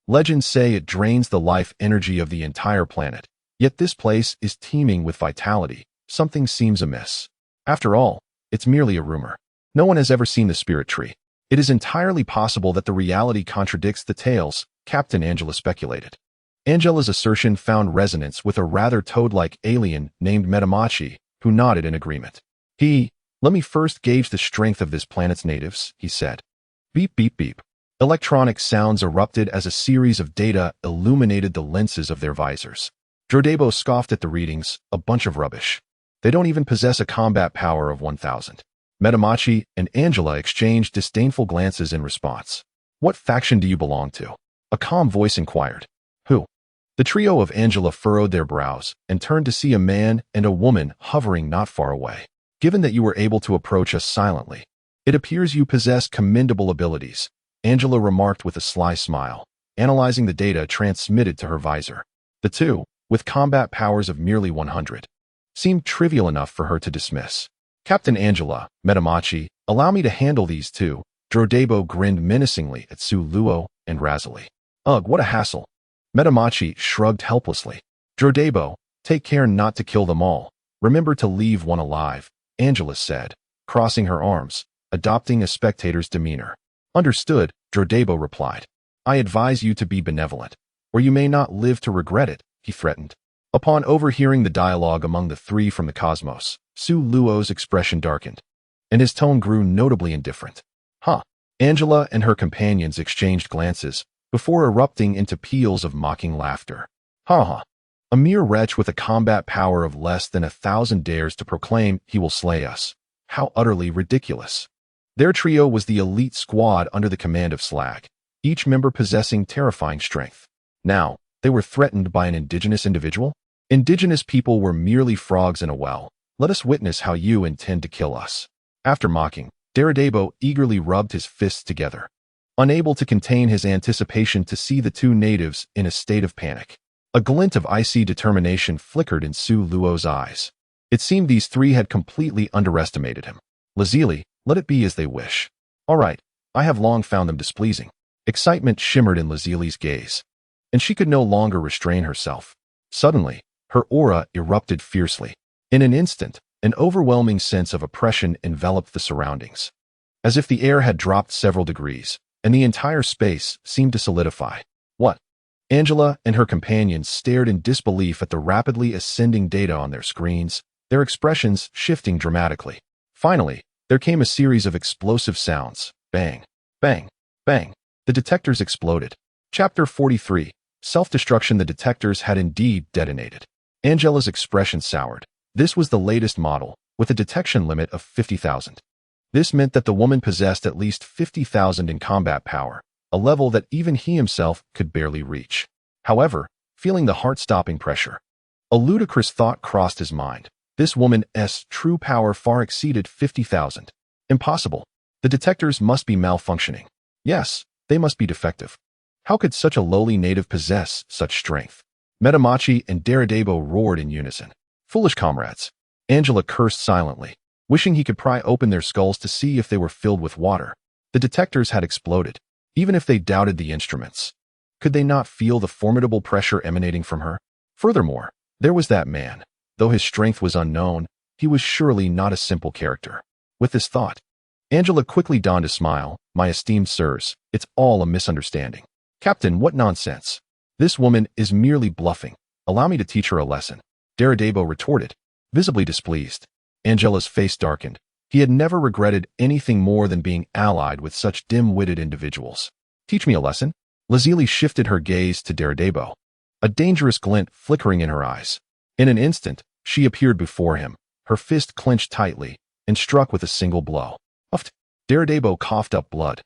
Legends say it drains the life energy of the entire planet, yet this place is teeming with vitality. Something seems amiss. After all, it's merely a rumor. No one has ever seen the spirit tree. It is entirely possible that the reality contradicts the tales, Captain Angela speculated. Angela's assertion found resonance with a rather toad-like alien named Metamachi, who nodded in agreement. Let me first gauge the strength of this planet's natives, he said. Beep, beep, beep. Electronic sounds erupted as a series of data illuminated the lenses of their visors. Drodebo scoffed at the readings, a bunch of rubbish. They don't even possess a combat power of 1,000. Metamachi and Angela exchanged disdainful glances in response. What faction do you belong to? A calm voice inquired. Who? The trio of Angela furrowed their brows and turned to see a man and a woman hovering not far away. Given that you were able to approach us silently, it appears you possess commendable abilities, Angela remarked with a sly smile, analyzing the data transmitted to her visor. The 2, with combat powers of merely 100, seemed trivial enough for her to dismiss. Captain Angela, Metamachi, allow me to handle these 2. Drodebo grinned menacingly at Su Luo and Razali. Ugh, what a hassle. Metamachi shrugged helplessly. Drodebo, take care not to kill them all. Remember to leave one alive, Angela said, crossing her arms, adopting a spectator's demeanor. Understood, Drodebo replied. I advise you to be benevolent, or you may not live to regret it, he threatened. Upon overhearing the dialogue among the 3 from the cosmos, Su Luo's expression darkened, and his tone grew notably indifferent. Angela and her companions exchanged glances, before erupting into peals of mocking laughter. A mere wretch with a combat power of less than 1,000 dares to proclaim he will slay us. How utterly ridiculous. Their trio was the elite squad under the command of Slag, each member possessing terrifying strength. Now, they were threatened by an indigenous individual? Indigenous people were merely frogs in a well. Let us witness how you intend to kill us. After mocking, Drodebo eagerly rubbed his fists together, unable to contain his anticipation to see the 2 natives in a state of panic. A glint of icy determination flickered in Su Luo's eyes. It seemed these 3 had completely underestimated him. Lazili, let it be as they wish. All right, I have long found them displeasing. Excitement shimmered in Lazili's gaze, and she could no longer restrain herself. Suddenly, her aura erupted fiercely. In an instant, an overwhelming sense of oppression enveloped the surroundings, as if the air had dropped several degrees, and the entire space seemed to solidify. What? Angela and her companions stared in disbelief at the rapidly ascending data on their screens, their expressions shifting dramatically. Finally, there came a series of explosive sounds. Bang, bang, bang. The detectors exploded. Chapter 43. Self-destruction. The detectors had indeed detonated. Angela's expression soured. This was the latest model, with a detection limit of 50,000. This meant that the woman possessed at least 50,000 in combat power, a level that even he himself could barely reach. However, feeling the heart-stopping pressure, a ludicrous thought crossed his mind. This woman's true power far exceeded 50,000. Impossible. The detectors must be malfunctioning. Yes, they must be defective. How could such a lowly native possess such strength? Metamachi and Daradabo roared in unison. Foolish comrades. Angela cursed silently, wishing he could pry open their skulls to see if they were filled with water. The detectors had exploded, even if they doubted the instruments. Could they not feel the formidable pressure emanating from her? Furthermore, there was that man. Though his strength was unknown, he was surely not a simple character. With this thought, Angela quickly donned a smile. My esteemed sirs, it's all a misunderstanding. Captain, what nonsense. This woman is merely bluffing. Allow me to teach her a lesson. Daradabo retorted, visibly displeased. Angela's face darkened. He had never regretted anything more than being allied with such dim-witted individuals. Teach me a lesson? Lazili shifted her gaze to Daradabo, a dangerous glint flickering in her eyes. In an instant, she appeared before him, her fist clenched tightly, and struck with a single blow. Uft! Daradabo coughed up blood,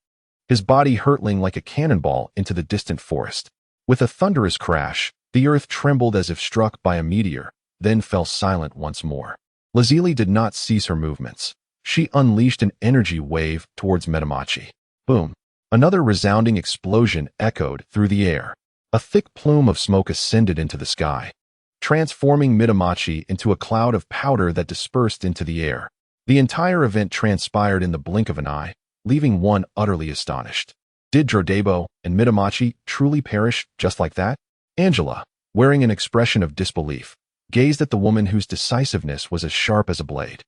his body hurtling like a cannonball into the distant forest. With a thunderous crash, the earth trembled as if struck by a meteor, then fell silent once more. Lazili did not cease her movements. She unleashed an energy wave towards Metamachi. Boom! Another resounding explosion echoed through the air. A thick plume of smoke ascended into the sky, transforming Metamachi into a cloud of powder that dispersed into the air. The entire event transpired in the blink of an eye, leaving one utterly astonished. Did Daradabo and Metamachi truly perish just like that? Angela, wearing an expression of disbelief, gazed at the woman whose decisiveness was as sharp as a blade.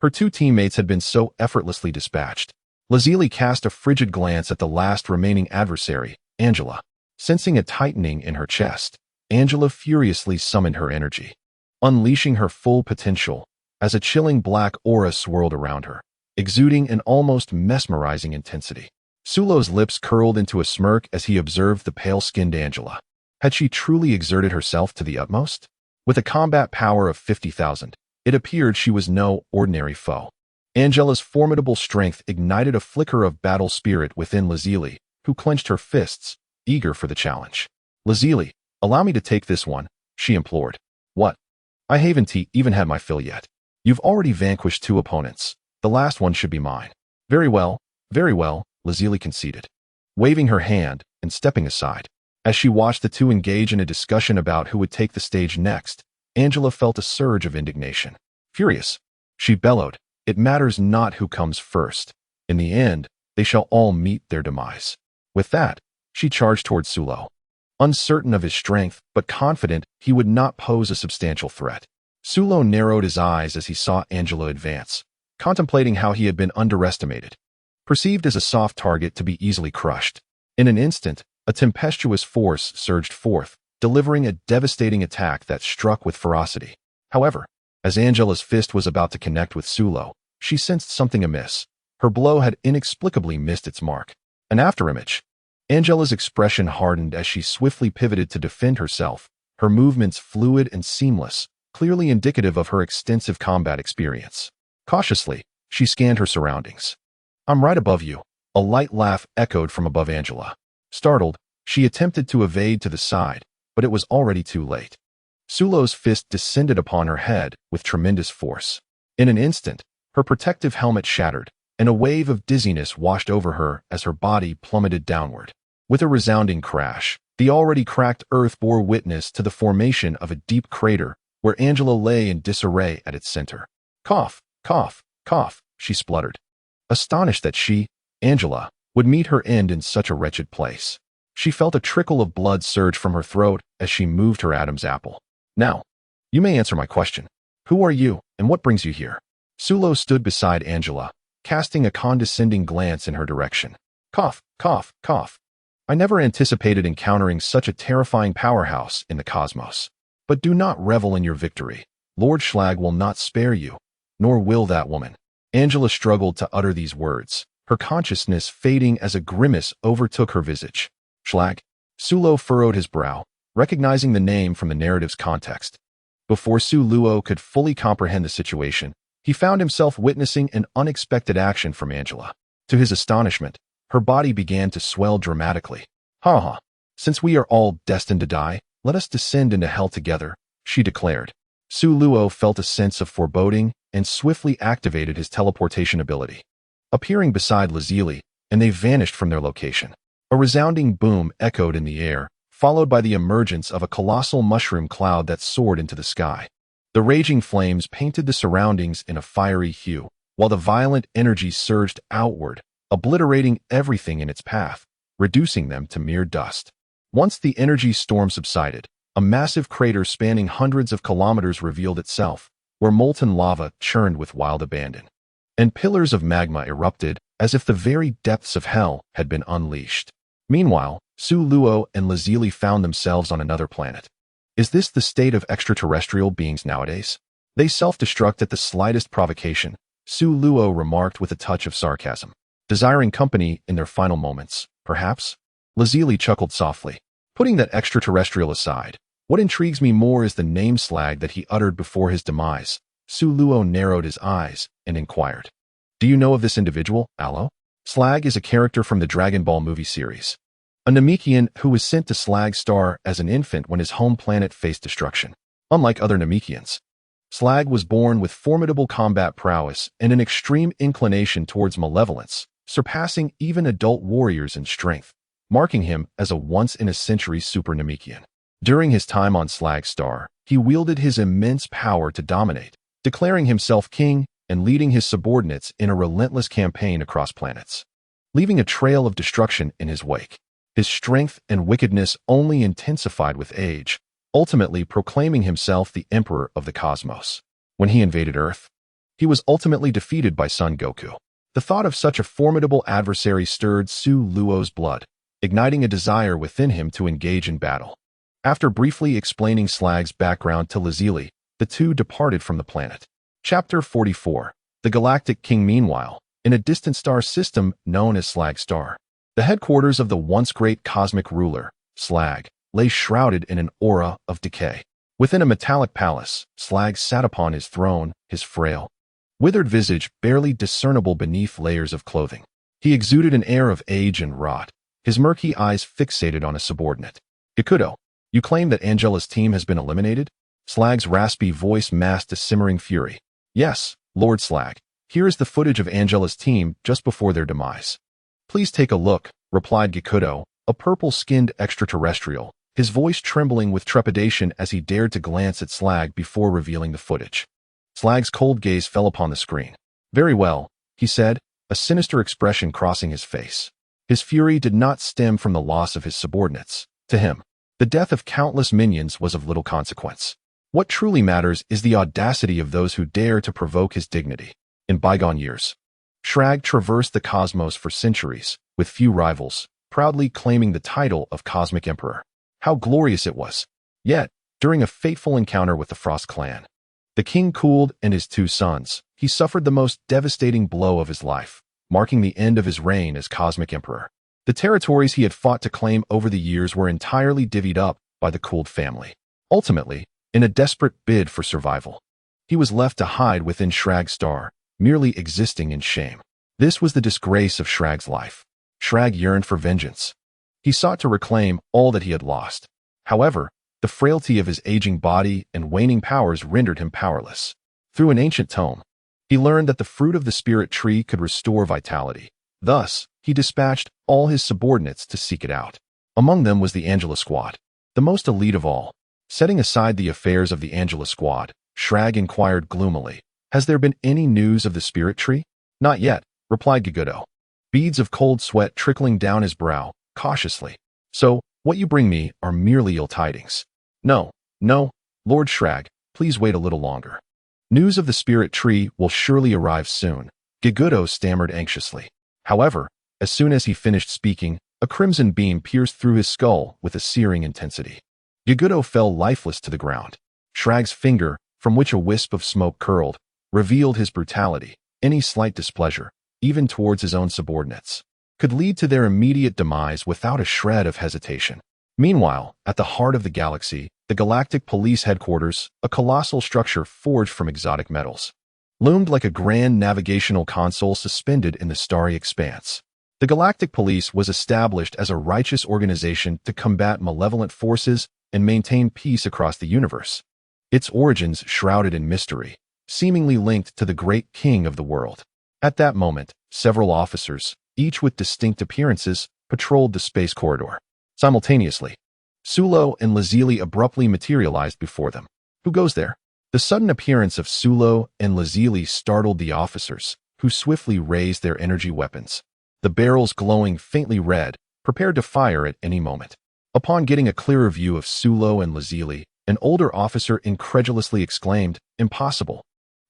Her two teammates had been so effortlessly dispatched. Lazili cast a frigid glance at the last remaining adversary, Angela. Sensing a tightening in her chest, Angela furiously summoned her energy, unleashing her full potential as a chilling black aura swirled around her, exuding an almost mesmerizing intensity. Sulo's lips curled into a smirk as he observed the pale-skinned Angela. Had she truly exerted herself to the utmost? With a combat power of 50,000, it appeared she was no ordinary foe. Angela's formidable strength ignited a flicker of battle spirit within Lazili, who clenched her fists, eager for the challenge. Lazili, allow me to take this one, she implored. What? I haven't even had my fill yet. You've already vanquished two opponents. The last one should be mine. Very well, Lazili conceded, waving her hand and stepping aside. As she watched the two engage in a discussion about who would take the stage next, Angela felt a surge of indignation. Furious, she bellowed, it matters not who comes first. In the end, they shall all meet their demise. With that, she charged towards Sulo, uncertain of his strength but confident he would not pose a substantial threat. Sulo narrowed his eyes as he saw Angela advance, contemplating how he had been underestimated, perceived as a soft target to be easily crushed. In an instant, a tempestuous force surged forth, delivering a devastating attack that struck with ferocity. However, as Angela's fist was about to connect with Sulo, she sensed something amiss. Her blow had inexplicably missed its mark. An afterimage. Angela's expression hardened as she swiftly pivoted to defend herself, her movements fluid and seamless, clearly indicative of her extensive combat experience. Cautiously, she scanned her surroundings. I'm right above you. A light laugh echoed from above Angela. Startled, she attempted to evade to the side, but it was already too late. Sulo's fist descended upon her head with tremendous force. In an instant, her protective helmet shattered, and a wave of dizziness washed over her as her body plummeted downward. With a resounding crash, the already cracked earth bore witness to the formation of a deep crater where Angela lay in disarray at its center. Cough, cough, cough, she spluttered, astonished that she, Angela, would meet her end in such a wretched place. She felt a trickle of blood surge from her throat as she moved her Adam's apple. Now, you may answer my question. Who are you, and what brings you here? Sulo stood beside Angela, casting a condescending glance in her direction. Cough, cough, cough. I never anticipated encountering such a terrifying powerhouse in the cosmos. But do not revel in your victory. Lord Schlag will not spare you, nor will that woman. Angela struggled to utter these words, her consciousness fading as a grimace overtook her visage. Schlag. Sulo furrowed his brow, recognizing the name from the narrative's context. Before Luo could fully comprehend the situation, he found himself witnessing an unexpected action from Angela. To his astonishment, her body began to swell dramatically. Ha ha. Since we are all destined to die, let us descend into hell together, she declared. Luo felt a sense of foreboding and swiftly activated his teleportation ability. Appearing beside Lazili, and they vanished from their location. A resounding boom echoed in the air, followed by the emergence of a colossal mushroom cloud that soared into the sky. The raging flames painted the surroundings in a fiery hue, while the violent energy surged outward, obliterating everything in its path, reducing them to mere dust. Once the energy storm subsided, a massive crater spanning hundreds of kilometers revealed itself, where molten lava churned with wild abandon. And pillars of magma erupted, as if the very depths of hell had been unleashed. Meanwhile, Luo and Lazili found themselves on another planet. Is this the state of extraterrestrial beings nowadays? They self-destruct at the slightest provocation, Luo remarked with a touch of sarcasm. Desiring company in their final moments, perhaps? Lazili chuckled softly. Putting that extraterrestrial aside, what intrigues me more is the name Slag that he uttered before his demise. Luo narrowed his eyes and inquired. Do you know of this individual, Aloe? Slag is a character from the Dragon Ball movie series. A Namekian who was sent to Slag Star as an infant when his home planet faced destruction. Unlike other Namekians, Slag was born with formidable combat prowess and an extreme inclination towards malevolence, surpassing even adult warriors in strength, marking him as a once-in-a-century super Namekian. During his time on Slag Star, he wielded his immense power to dominate, declaring himself king and leading his subordinates in a relentless campaign across planets, leaving a trail of destruction in his wake. His strength and wickedness only intensified with age, ultimately proclaiming himself the emperor of the cosmos. When he invaded Earth, he was ultimately defeated by Son Goku. The thought of such a formidable adversary stirred Luo's blood, igniting a desire within him to engage in battle. After briefly explaining Slag's background to Lazili, the two departed from the planet. Chapter 44. The Galactic King. Meanwhile, in a distant star system known as Slag Star, the headquarters of the once great cosmic ruler, Slag, lay shrouded in an aura of decay. Within a metallic palace, Slag sat upon his throne, his frail, withered visage barely discernible beneath layers of clothing. He exuded an air of age and rot, his murky eyes fixated on a subordinate. Gakudo, you claim that Angela's team has been eliminated? Slag's raspy voice masked a simmering fury. Yes, Lord Slag. Here is the footage of Angela's team just before their demise. Please take a look, replied Gakudo, a purple-skinned extraterrestrial, his voice trembling with trepidation as he dared to glance at Slag before revealing the footage. Slag's cold gaze fell upon the screen. Very well, he said, a sinister expression crossing his face. His fury did not stem from the loss of his subordinates. To him, the death of countless minions was of little consequence. What truly matters is the audacity of those who dare to provoke his dignity. In bygone years, Shrag traversed the cosmos for centuries, with few rivals, proudly claiming the title of Cosmic Emperor. How glorious it was! Yet, during a fateful encounter with the Frost clan, the king cooled and his two sons, he suffered the most devastating blow of his life, marking the end of his reign as Cosmic Emperor. The territories he had fought to claim over the years were entirely divvied up by the Cooled family. Ultimately, in a desperate bid for survival, he was left to hide within Shrag Star, merely existing in shame. This was the disgrace of Shrag's life. Shrag yearned for vengeance. He sought to reclaim all that he had lost. However, the frailty of his aging body and waning powers rendered him powerless. Through an ancient tome, he learned that the fruit of the spirit tree could restore vitality. Thus, he dispatched all his subordinates to seek it out. Among them was the Angela Squad, the most elite of all. Setting aside the affairs of the Angela Squad, Shrag inquired gloomily, has there been any news of the spirit tree? Not yet, replied Gakudo. beads of cold sweat trickling down his brow, cautiously. So, what you bring me are merely ill tidings. No, no, Lord Shrag, please wait a little longer. News of the spirit tree will surely arrive soon, Gigudo stammered anxiously. However, as soon as he finished speaking, a crimson beam pierced through his skull with a searing intensity. Gigudo fell lifeless to the ground. Shrag's finger, from which a wisp of smoke curled, revealed his brutality. Any slight displeasure, even towards his own subordinates, could lead to their immediate demise without a shred of hesitation. Meanwhile, at the heart of the galaxy, the Galactic Police Headquarters, a colossal structure forged from exotic metals, loomed like a grand navigational console suspended in the starry expanse. The Galactic Police was established as a righteous organization to combat malevolent forces and maintain peace across the universe. Its origins shrouded in mystery, seemingly linked to the great king of the world. At that moment, several officers, each with distinct appearances, patrolled the space corridor. Simultaneously, Sulo and Lazili abruptly materialized before them. Who goes there? The sudden appearance of Sulo and Lazili startled the officers, who swiftly raised their energy weapons, the barrels glowing faintly red, prepared to fire at any moment. Upon getting a clearer view of Sulo and Lazili, an older officer incredulously exclaimed, "Impossible.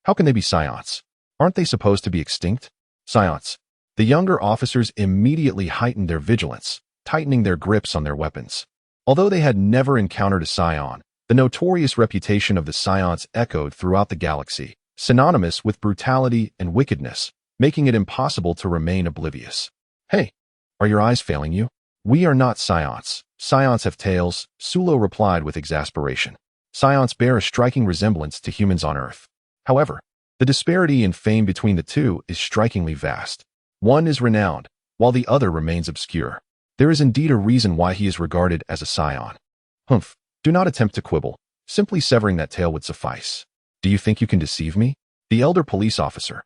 How can they be Scions? Aren't they supposed to be extinct?" Scions. The younger officers immediately heightened their vigilance, tightening their grips on their weapons. Although they had never encountered a Scion, the notorious reputation of the Scions echoed throughout the galaxy, synonymous with brutality and wickedness, making it impossible to remain oblivious. "Hey, are your eyes failing you? We are not Scions. Scions have tails," Sulo replied with exasperation. "Scions bear a striking resemblance to humans on Earth. However, the disparity in fame between the two is strikingly vast. One is renowned, while the other remains obscure. There is indeed a reason why he is regarded as a Scion." "Humph, do not attempt to quibble. Simply severing that tail would suffice. Do you think you can deceive me?" The elder police officer,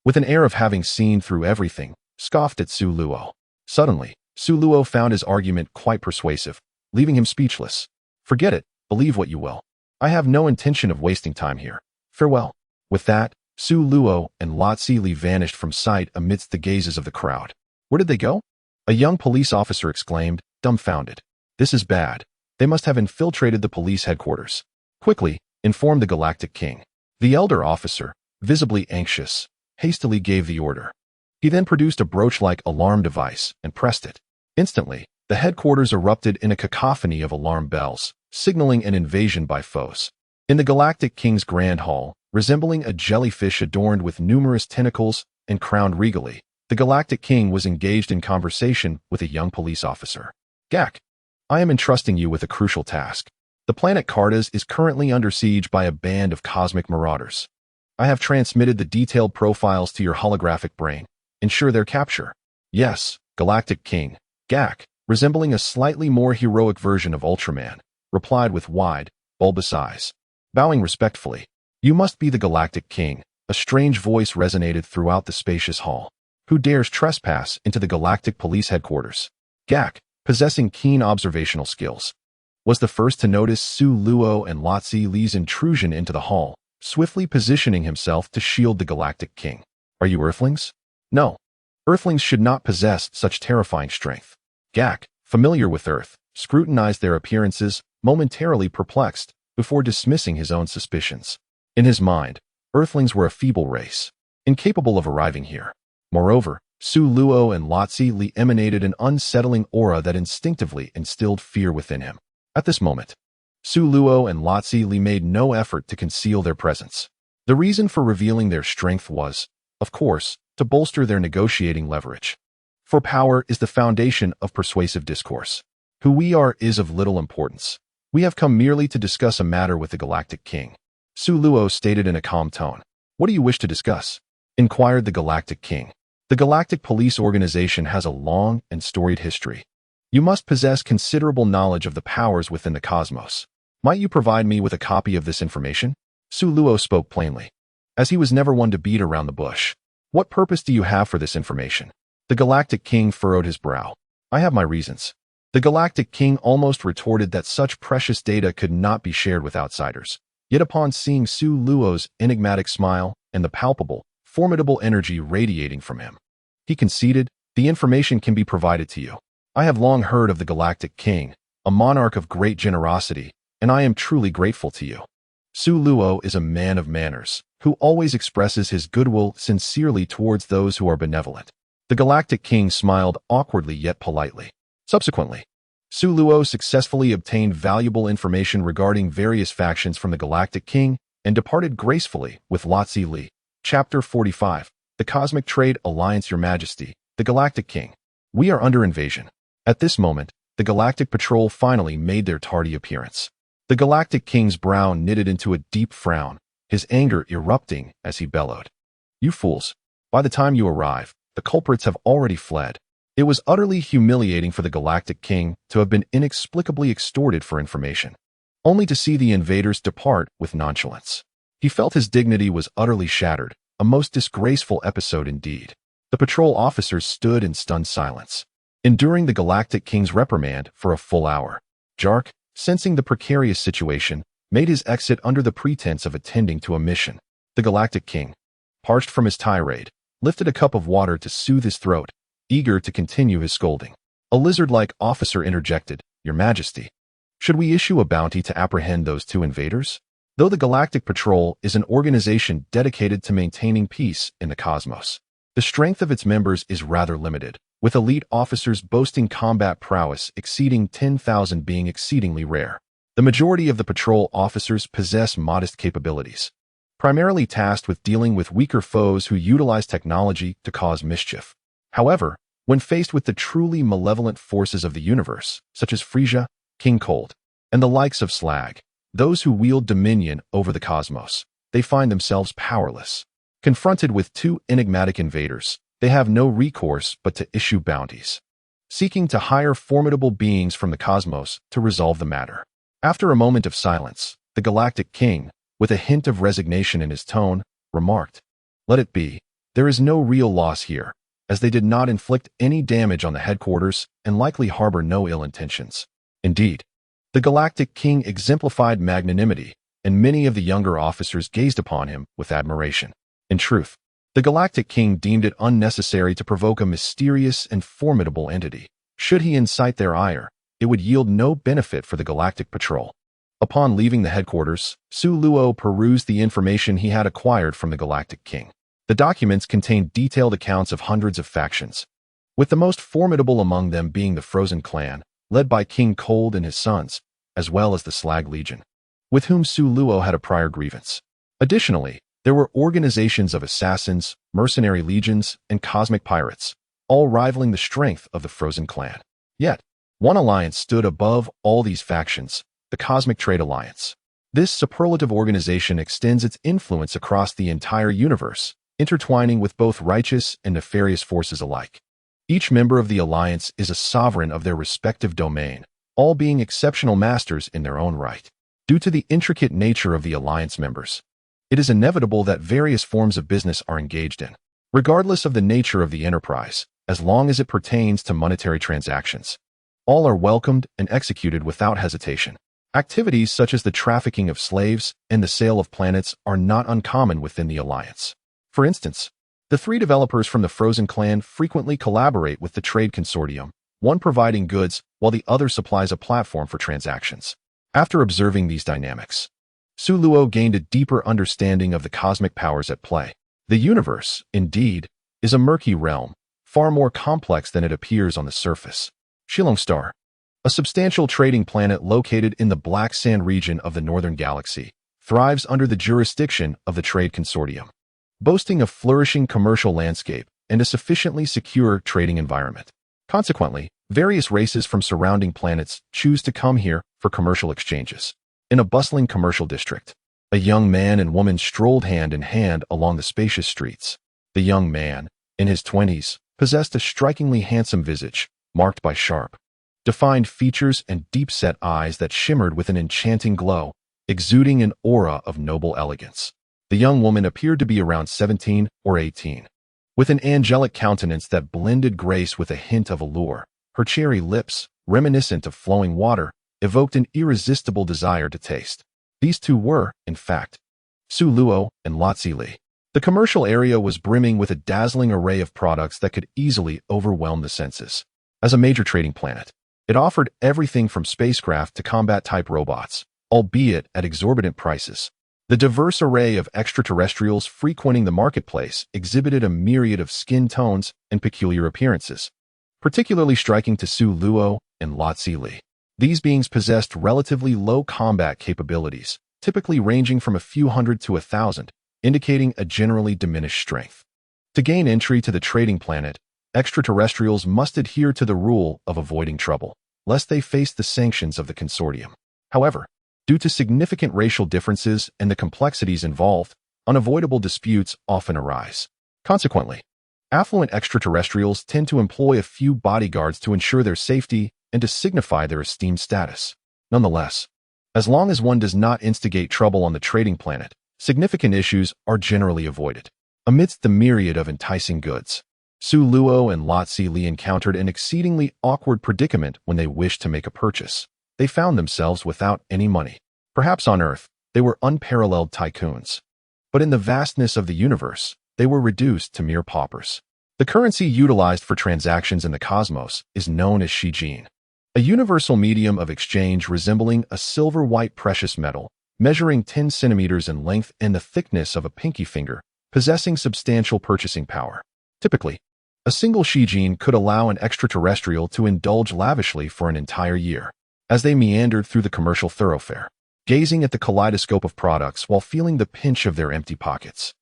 with an air of having seen through everything, scoffed at Su Luo. Suddenly, Su Luo found his argument quite persuasive, leaving him speechless. "Forget it, believe what you will. I have no intention of wasting time here. Farewell." With that, Su Luo and Lotzi Li vanished from sight amidst the gazes of the crowd. "Where did they go?" a young police officer exclaimed, dumbfounded. "This is bad. They must have infiltrated the police headquarters. Quickly, inform the Galactic King." The elder officer, visibly anxious, hastily gave the order. He then produced a brooch-like alarm device and pressed it. Instantly, the headquarters erupted in a cacophony of alarm bells, signaling an invasion by foes. In the Galactic King's Grand Hall, resembling a jellyfish adorned with numerous tentacles and crowned regally, the Galactic King was engaged in conversation with a young police officer. "Gak, I am entrusting you with a crucial task. The planet Cartas is currently under siege by a band of cosmic marauders. I have transmitted the detailed profiles to your holographic brain. Ensure their capture." "Yes, Galactic King." Gak, resembling a slightly more heroic version of Ultraman, replied with wide, bulbous eyes. Bowing respectfully, "You must be the Galactic King." A strange voice resonated throughout the spacious hall. "Who dares trespass into the Galactic Police Headquarters?" Gak, possessing keen observational skills, was the first to notice Su Luo and Lotzi Li's intrusion into the hall, swiftly positioning himself to shield the Galactic King. "Are you Earthlings?" "No. Earthlings should not possess such terrifying strength." Gak, familiar with Earth, scrutinized their appearances, momentarily perplexed, before dismissing his own suspicions. In his mind, Earthlings were a feeble race, incapable of arriving here. Moreover, Su Luo and Lotzi Li emanated an unsettling aura that instinctively instilled fear within him. At this moment, Su Luo and Lotzi Li made no effort to conceal their presence. The reason for revealing their strength was, of course, to bolster their negotiating leverage. For power is the foundation of persuasive discourse. Who we are is of little importance. We have come merely to discuss a matter with the Galactic King. Su Luo stated in a calm tone. "What do you wish to discuss?" inquired the Galactic King. "The Galactic Police Organization has a long and storied history. You must possess considerable knowledge of the powers within the cosmos. Might you provide me with a copy of this information?" Su Luo spoke plainly, as he was never one to beat around the bush. "What purpose do you have for this information?" The Galactic King furrowed his brow. "I have my reasons." The Galactic King almost retorted that such precious data could not be shared with outsiders. Yet upon seeing Su Luo's enigmatic smile and the palpable, formidable energy radiating from him, he conceded, The information can be provided to you. I have long heard of the Galactic King, a monarch of great generosity, and I am truly grateful to you. Su Luo is a man of manners, who always expresses his goodwill sincerely towards those who are benevolent. The Galactic King smiled awkwardly yet politely. Subsequently, Su Luo successfully obtained valuable information regarding various factions from the Galactic King and departed gracefully with Lotzi Li. Chapter 45. The Cosmic Trade Alliance. Your Majesty, the Galactic King. We are under invasion. At this moment, the Galactic Patrol finally made their tardy appearance. The Galactic King's brow knitted into a deep frown, his anger erupting as he bellowed. You fools! By the time you arrive, the culprits have already fled. It was utterly humiliating for the Galactic King to have been inexplicably extorted for information, only to see the invaders depart with nonchalance. He felt his dignity was utterly shattered, a most disgraceful episode indeed. The patrol officers stood in stunned silence, enduring the Galactic King's reprimand for a full hour. Jark, sensing the precarious situation, made his exit under the pretense of attending to a mission. The Galactic King, parched from his tirade, lifted a cup of water to soothe his throat, eager to continue his scolding. A lizard-like officer interjected, Your Majesty, should we issue a bounty to apprehend those two invaders? Though the Galactic Patrol is an organization dedicated to maintaining peace in the cosmos, the strength of its members is rather limited, with elite officers boasting combat prowess exceeding 10,000 being exceedingly rare. The majority of the patrol officers possess modest capabilities, primarily tasked with dealing with weaker foes who utilize technology to cause mischief. However, when faced with the truly malevolent forces of the universe, such as Frisia, King Cold, and the likes of Slag, those who wield dominion over the cosmos, they find themselves powerless. Confronted with two enigmatic invaders, they have no recourse but to issue bounties, seeking to hire formidable beings from the cosmos to resolve the matter. After a moment of silence, the Galactic King, with a hint of resignation in his tone, remarked, Let it be. There is no real loss here, as they did not inflict any damage on the headquarters and likely harbor no ill intentions. Indeed, the Galactic King exemplified magnanimity, and many of the younger officers gazed upon him with admiration. In truth, the Galactic King deemed it unnecessary to provoke a mysterious and formidable entity. Should he incite their ire, it would yield no benefit for the Galactic Patrol. Upon leaving the headquarters, Su Luo perused the information he had acquired from the Galactic King. The documents contained detailed accounts of hundreds of factions, with the most formidable among them being the Frozen Clan, led by King Cold and his sons, as well as the Slag Legion, with whom Su Luo had a prior grievance. Additionally, there were organizations of assassins, mercenary legions, and cosmic pirates, all rivaling the strength of the Frozen Clan. Yet, one alliance stood above all these factions, the Cosmic Trade Alliance. This superlative organization extends its influence across the entire universe, intertwining with both righteous and nefarious forces alike. Each member of the alliance is a sovereign of their respective domain, all being exceptional masters in their own right. Due to the intricate nature of the alliance members, it is inevitable that various forms of business are engaged in, regardless of the nature of the enterprise, as long as it pertains to monetary transactions. All are welcomed and executed without hesitation. Activities such as the trafficking of slaves and the sale of planets are not uncommon within the alliance. For instance, the three developers from the Frozen Clan frequently collaborate with the Trade Consortium, one providing goods while the other supplies a platform for transactions. After observing these dynamics, Su Luo gained a deeper understanding of the cosmic powers at play. The universe, indeed, is a murky realm, far more complex than it appears on the surface. Shilong Star, a substantial trading planet located in the Black Sand region of the Northern Galaxy, thrives under the jurisdiction of the Trade Consortium, boasting a flourishing commercial landscape and a sufficiently secure trading environment. Consequently, various races from surrounding planets choose to come here for commercial exchanges. In a bustling commercial district, a young man and woman strolled hand in hand along the spacious streets. The young man, in his 20s, possessed a strikingly handsome visage, marked by sharp, defined features and deep-set eyes that shimmered with an enchanting glow, exuding an aura of noble elegance. The young woman appeared to be around 17 or 18, with an angelic countenance that blended grace with a hint of allure. Her cherry lips, reminiscent of flowing water, evoked an irresistible desire to taste. These two were, in fact, Su Luo and Lotzi Li. The commercial area was brimming with a dazzling array of products that could easily overwhelm the senses. As a major trading planet, it offered everything from spacecraft to combat-type robots, albeit at exorbitant prices. The diverse array of extraterrestrials frequenting the marketplace exhibited a myriad of skin tones and peculiar appearances, particularly striking to Su Luo and Lotzi Li. These beings possessed relatively low combat capabilities, typically ranging from a few hundred to 1,000, indicating a generally diminished strength. To gain entry to the trading planet, extraterrestrials must adhere to the rule of avoiding trouble, lest they face the sanctions of the consortium. However, due to significant racial differences and the complexities involved, unavoidable disputes often arise. Consequently, affluent extraterrestrials tend to employ a few bodyguards to ensure their safety and to signify their esteemed status. Nonetheless, as long as one does not instigate trouble on the trading planet, significant issues are generally avoided. Amidst the myriad of enticing goods, Su Luo and Lotzi Li encountered an exceedingly awkward predicament when they wished to make a purchase. They found themselves without any money. Perhaps on Earth, they were unparalleled tycoons. But in the vastness of the universe, they were reduced to mere paupers. The currency utilized for transactions in the cosmos is known as Shijin, a universal medium of exchange resembling a silver-white precious metal, measuring 10 centimeters in length and the thickness of a pinky finger, possessing substantial purchasing power. Typically, a single Shijin could allow an extraterrestrial to indulge lavishly for an entire year. As they meandered through the commercial thoroughfare, gazing at the kaleidoscope of products while feeling the pinch of their empty pockets,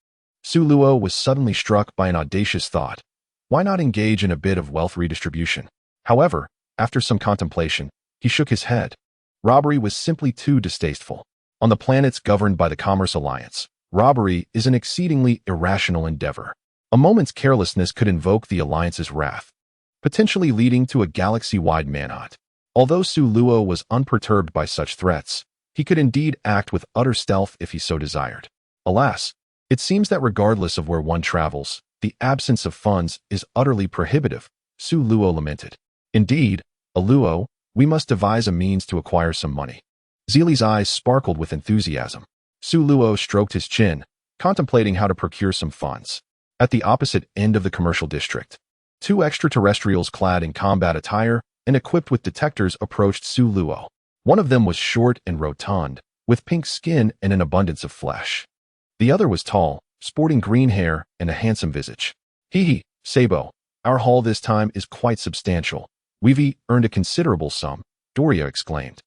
Su Luo was suddenly struck by an audacious thought. Why not engage in a bit of wealth redistribution? However, after some contemplation, he shook his head. Robbery was simply too distasteful. On the planets governed by the Commerce Alliance, robbery is an exceedingly irrational endeavor. A moment's carelessness could invoke the Alliance's wrath, potentially leading to a galaxy-wide manhunt. Although Su Luo was unperturbed by such threats, he could indeed act with utter stealth if he so desired. Alas, it seems that regardless of where one travels, the absence of funds is utterly prohibitive, Su Luo lamented. Indeed, Luo, we must devise a means to acquire some money. Zili's eyes sparkled with enthusiasm. Su Luo stroked his chin, contemplating how to procure some funds. At the opposite end of the commercial district, two extraterrestrials clad in combat attire and equipped with detectors approached Su Luo. One of them was short and rotund, with pink skin and an abundance of flesh. The other was tall, sporting green hair and a handsome visage. Hee, Sabo, our haul this time is quite substantial. We've earned a considerable sum, Doria exclaimed,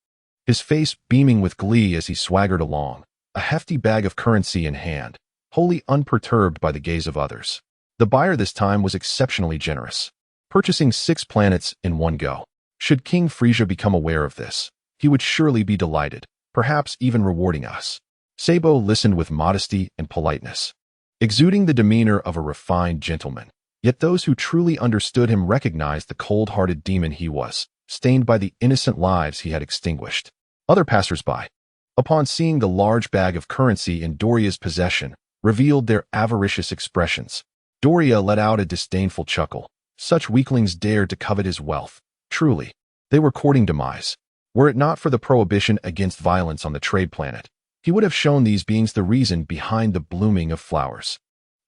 his face beaming with glee as he swaggered along, a hefty bag of currency in hand, wholly unperturbed by the gaze of others. The buyer this time was exceptionally generous, purchasing 6 planets in one go. Should King Frisia become aware of this, he would surely be delighted, perhaps even rewarding us. Sabo listened with modesty and politeness, exuding the demeanor of a refined gentleman. Yet those who truly understood him recognized the cold-hearted demon he was, stained by the innocent lives he had extinguished. Other passers-by, upon seeing the large bag of currency in Doria's possession, revealed their avaricious expressions. Doria let out a disdainful chuckle. Such weaklings dared to covet his wealth. Truly, they were courting demise. Were it not for the prohibition against violence on the trade planet, he would have shown these beings the reason behind the blooming of flowers.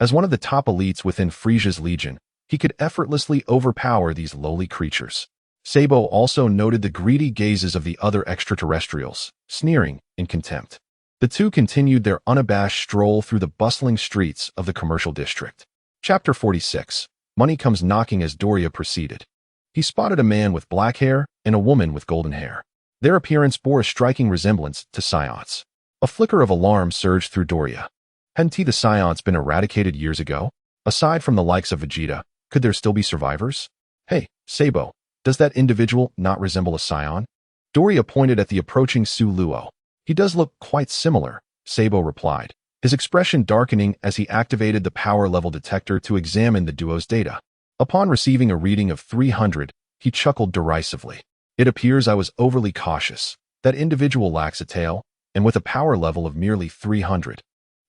As one of the top elites within Frisia's legion, he could effortlessly overpower these lowly creatures. Sabo also noted the greedy gazes of the other extraterrestrials, sneering in contempt. The two continued their unabashed stroll through the bustling streets of the commercial district. Chapter 46. Money comes knocking. As Doria proceeded, he spotted a man with black hair and a woman with golden hair. Their appearance bore a striking resemblance to Scionts. A flicker of alarm surged through Doria. Hadn't the Scionts been eradicated years ago? Aside from the likes of Vegeta, could there still be survivors? Hey, Sabo, does that individual not resemble a Scion? Doria pointed at the approaching Su Luo. He does look quite similar, Sabo replied, his expression darkening as he activated the power level detector to examine the duo's data. Upon receiving a reading of 300, he chuckled derisively. It appears I was overly cautious. That individual lacks a tail, and with a power level of merely 300.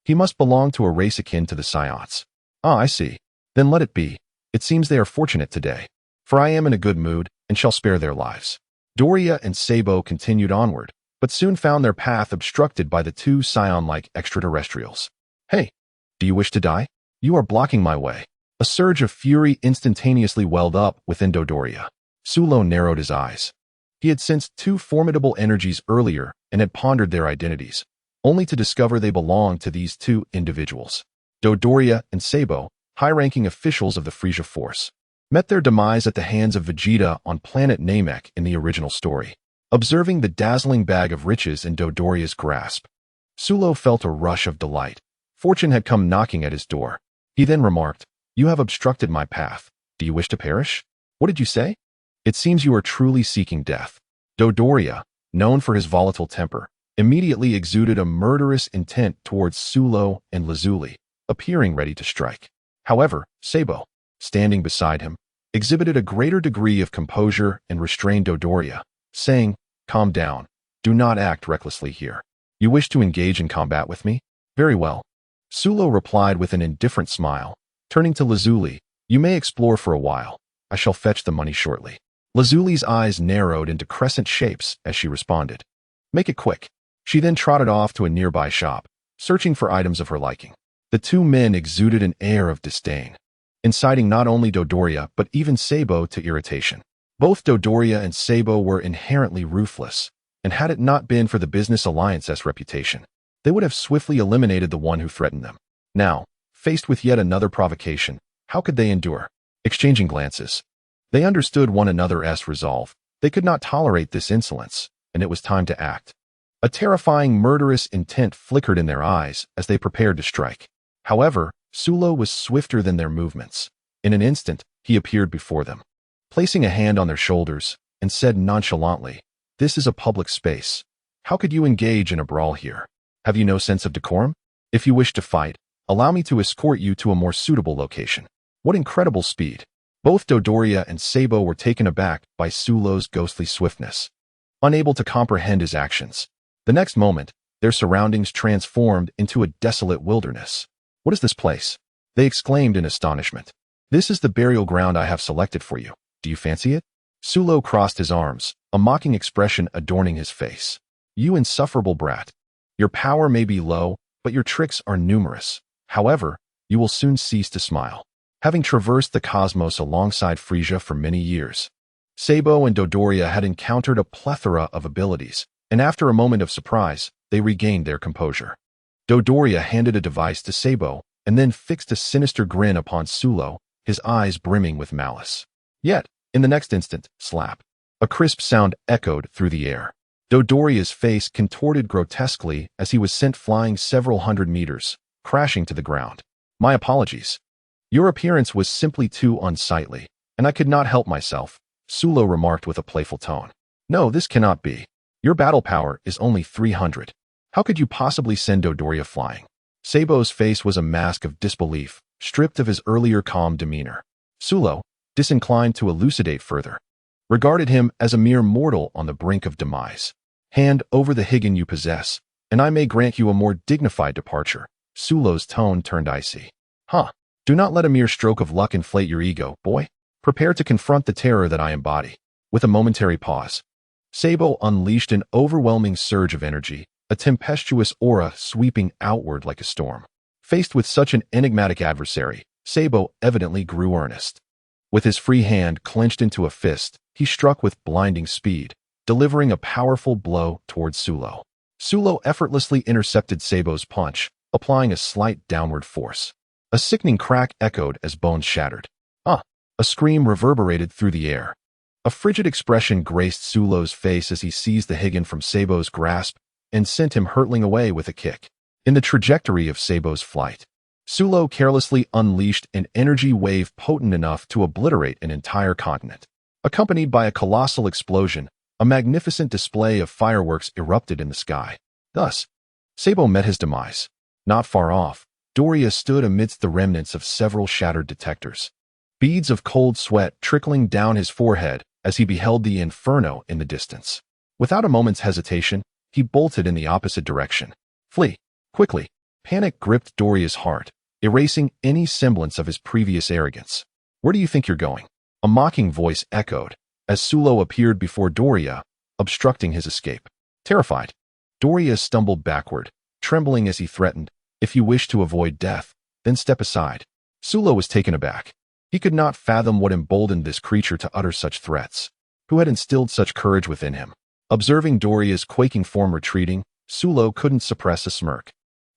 He must belong to a race akin to the Scionts. Ah, I see. Then let it be. It seems they are fortunate today, for I am in a good mood and shall spare their lives. Doria and Sabo continued onward, but soon found their path obstructed by the two Scion-like extraterrestrials. Hey, Do you wish to die? You are blocking my way. A surge of fury instantaneously welled up within Dodoria. Sulo narrowed his eyes. He had sensed two formidable energies earlier and had pondered their identities, only to discover they belonged to these two individuals. Dodoria and Sabo, high-ranking officials of the Frisia Force, met their demise at the hands of Vegeta on planet Namek in the original story. Observing the dazzling bag of riches in Dodoria's grasp, Sulo felt a rush of delight. Fortune had come knocking at his door. He then remarked, "You have obstructed my path. Do you wish to perish?" "What did you say?" "It seems you are truly seeking death." Dodoria, known for his volatile temper, immediately exuded a murderous intent towards Sulo and Lazuli, appearing ready to strike. However, Sabo, standing beside him, exhibited a greater degree of composure and restrained Dodoria, saying, "Calm down. Do not act recklessly here. You wish to engage in combat with me? Very well." Sulo replied with an indifferent smile, turning to Lazuli, "You may explore for a while. I shall fetch the money shortly." Lazuli's eyes narrowed into crescent shapes as she responded, "Make it quick." She then trotted off to a nearby shop, searching for items of her liking. The two men exuded an air of disdain, inciting not only Dodoria but even Sabo to irritation. Both Dodoria and Sabo were inherently ruthless, and had it not been for the business alliance's reputation, they would have swiftly eliminated the one who threatened them. Now, faced with yet another provocation, how could they endure? Exchanging glances, they understood one another's resolve. They could not tolerate this insolence, and it was time to act. A terrifying murderous intent flickered in their eyes as they prepared to strike. However, Sulo was swifter than their movements. In an instant, he appeared before them, placing a hand on their shoulders, and said nonchalantly, "This is a public space. How could you engage in a brawl here? Have you no sense of decorum? If you wish to fight, allow me to escort you to a more suitable location." What incredible speed! Both Dodoria and Sabo were taken aback by Sulo's ghostly swiftness, unable to comprehend his actions. The next moment, their surroundings transformed into a desolate wilderness. "What is this place?" they exclaimed in astonishment. "This is the burial ground I have selected for you. Do you fancy it?" Sulo crossed his arms, a mocking expression adorning his face. "You insufferable brat. Your power may be low, but your tricks are numerous. However, you will soon cease to smile." Having traversed the cosmos alongside Frisia for many years, Sabo and Dodoria had encountered a plethora of abilities, and after a moment of surprise, they regained their composure. Dodoria handed a device to Sabo, and then fixed a sinister grin upon Sulo, his eyes brimming with malice. Yet, in the next instant, slap! A crisp sound echoed through the air. Dodoria's face contorted grotesquely as he was sent flying several hundred meters, crashing to the ground. "My apologies. Your appearance was simply too unsightly, and I could not help myself," Sulo remarked with a playful tone. "No, this cannot be. Your battle power is only 300. How could you possibly send Dodoria flying?" Sabo's face was a mask of disbelief, stripped of his earlier calm demeanor. Sulo, disinclined to elucidate further, regarded him as a mere mortal on the brink of demise. "Hand over the Higgin you possess, and I may grant you a more dignified departure." Sulo's tone turned icy. "Huh. Do not let a mere stroke of luck inflate your ego, boy. Prepare to confront the terror that I embody." With a momentary pause, Sabo unleashed an overwhelming surge of energy, a tempestuous aura sweeping outward like a storm. Faced with such an enigmatic adversary, Sabo evidently grew earnest. With his free hand clenched into a fist, he struck with blinding speed, delivering a powerful blow towards Sulo. Sulo effortlessly intercepted Sabo's punch, applying a slight downward force. A sickening crack echoed as bones shattered. "Ah!" A scream reverberated through the air. A frigid expression graced Sulo's face as he seized the Higgin from Sabo's grasp and sent him hurtling away with a kick. In the trajectory of Sabo's flight, Sulo carelessly unleashed an energy wave potent enough to obliterate an entire continent. Accompanied by a colossal explosion, a magnificent display of fireworks erupted in the sky. Thus, Sabo met his demise. Not far off, Doria stood amidst the remnants of several shattered detectors, beads of cold sweat trickling down his forehead as he beheld the inferno in the distance. Without a moment's hesitation, he bolted in the opposite direction. "Flee, quickly!" Panic gripped Doria's heart, erasing any semblance of his previous arrogance. "Where do you think you're going?" A mocking voice echoed as Sulo appeared before Doria, obstructing his escape. Terrified, Doria stumbled backward, trembling as he threatened, "If you wish to avoid death, then step aside. Sulo was taken aback. He could not fathom what emboldened this creature to utter such threats. Who had instilled such courage within him? Observing Doria's quaking form retreating, Sulo couldn't suppress a smirk.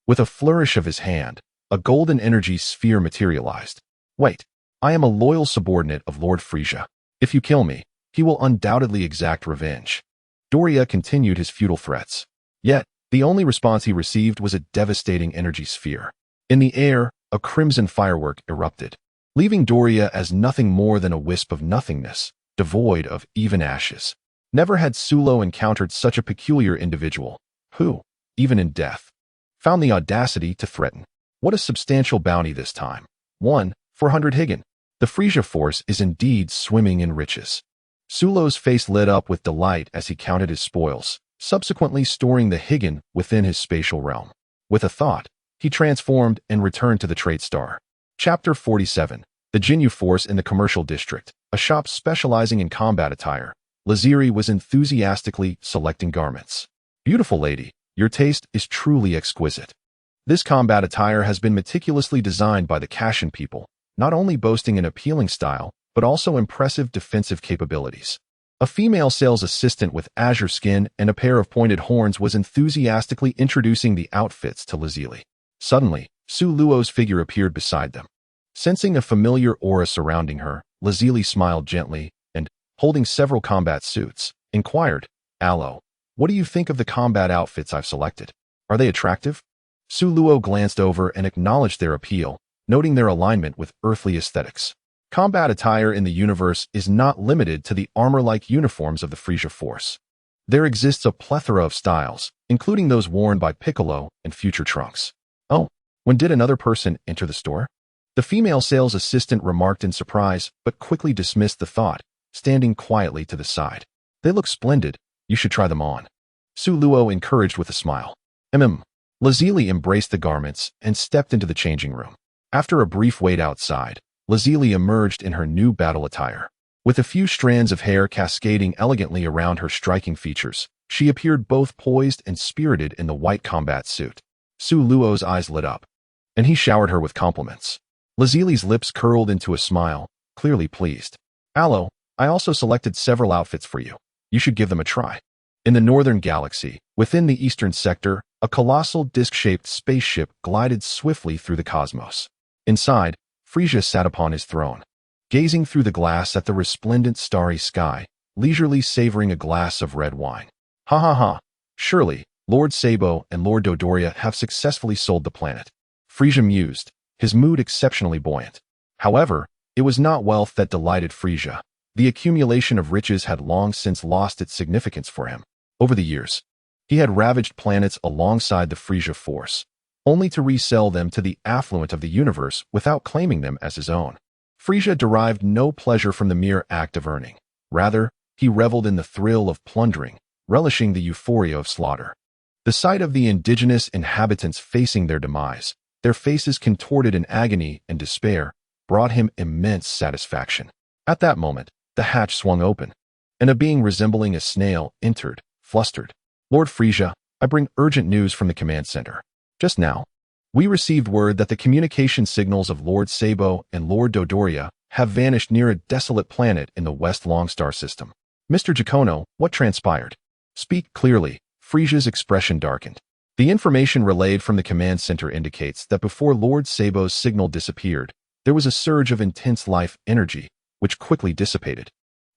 With a flourish of his hand, a golden energy sphere materialized. Wait, I am a loyal subordinate of Lord Frisia. If you kill me, he will undoubtedly exact revenge. Doria continued his futile threats. Yet, the only response he received was a devastating energy sphere. In the air, a crimson firework erupted, leaving Doria as nothing more than a wisp of nothingness, devoid of even ashes. Never had Sulo encountered such a peculiar individual, who, even in death, found the audacity to threaten. What a substantial bounty this time. 400 Higgin. The Frisia force is indeed swimming in riches. Sulo's face lit up with delight as he counted his spoils, subsequently storing the Higgin within his spatial realm. With a thought, he transformed and returned to the Trait Star. Chapter 47. The Jinyu Force in the Commercial District, a shop specializing in combat attire. Laziri was enthusiastically selecting garments. Beautiful lady, your taste is truly exquisite. This combat attire has been meticulously designed by the Kashin people, not only boasting an appealing style, but also impressive defensive capabilities. A female sales assistant with azure skin and a pair of pointed horns was enthusiastically introducing the outfits to Lazili. Suddenly, Su Luo's figure appeared beside them. Sensing a familiar aura surrounding her, Lazili smiled gently and, holding several combat suits, inquired, Alo, what do you think of the combat outfits I've selected? Are they attractive? Su Luo glanced over and acknowledged their appeal, noting their alignment with earthly aesthetics. Combat attire in the universe is not limited to the armor-like uniforms of the Frisia Force. There exists a plethora of styles, including those worn by Piccolo and future Trunks. Oh, when did another person enter the store? The female sales assistant remarked in surprise, but quickly dismissed the thought, standing quietly to the side. They look splendid. You should try them on. Su Luo encouraged with a smile. Lazili embraced the garments and stepped into the changing room. After a brief wait outside, Lazili emerged in her new battle attire. With a few strands of hair cascading elegantly around her striking features, she appeared both poised and spirited in the white combat suit. Su Luo's eyes lit up, and he showered her with compliments. Lazili's lips curled into a smile, clearly pleased. Alo, I also selected several outfits for you. You should give them a try. In the northern galaxy, within the eastern sector, a colossal disc-shaped spaceship glided swiftly through the cosmos. Inside, Frisia sat upon his throne, gazing through the glass at the resplendent starry sky, leisurely savoring a glass of red wine. Ha ha ha. Surely, Lord Sabo and Lord Dodoria have successfully sold the planet. Frisia mused, his mood exceptionally buoyant. However, it was not wealth that delighted Frisia. The accumulation of riches had long since lost its significance for him. Over the years, he had ravaged planets alongside the Frisia force, only to resell them to the affluent of the universe without claiming them as his own. Frisia derived no pleasure from the mere act of earning. Rather, he reveled in the thrill of plundering, relishing the euphoria of slaughter. The sight of the indigenous inhabitants facing their demise, their faces contorted in agony and despair, brought him immense satisfaction. At that moment, the hatch swung open, and a being resembling a snail entered, flustered. Lord Frisia, I bring urgent news from the command center. Just now, we received word that the communication signals of Lord Sabo and Lord Dodoria have vanished near a desolate planet in the West Longstar system. Mr. Giacono, what transpired? Speak clearly. Frisia's expression darkened. The information relayed from the command center indicates that before Lord Sabo's signal disappeared, there was a surge of intense life energy, which quickly dissipated.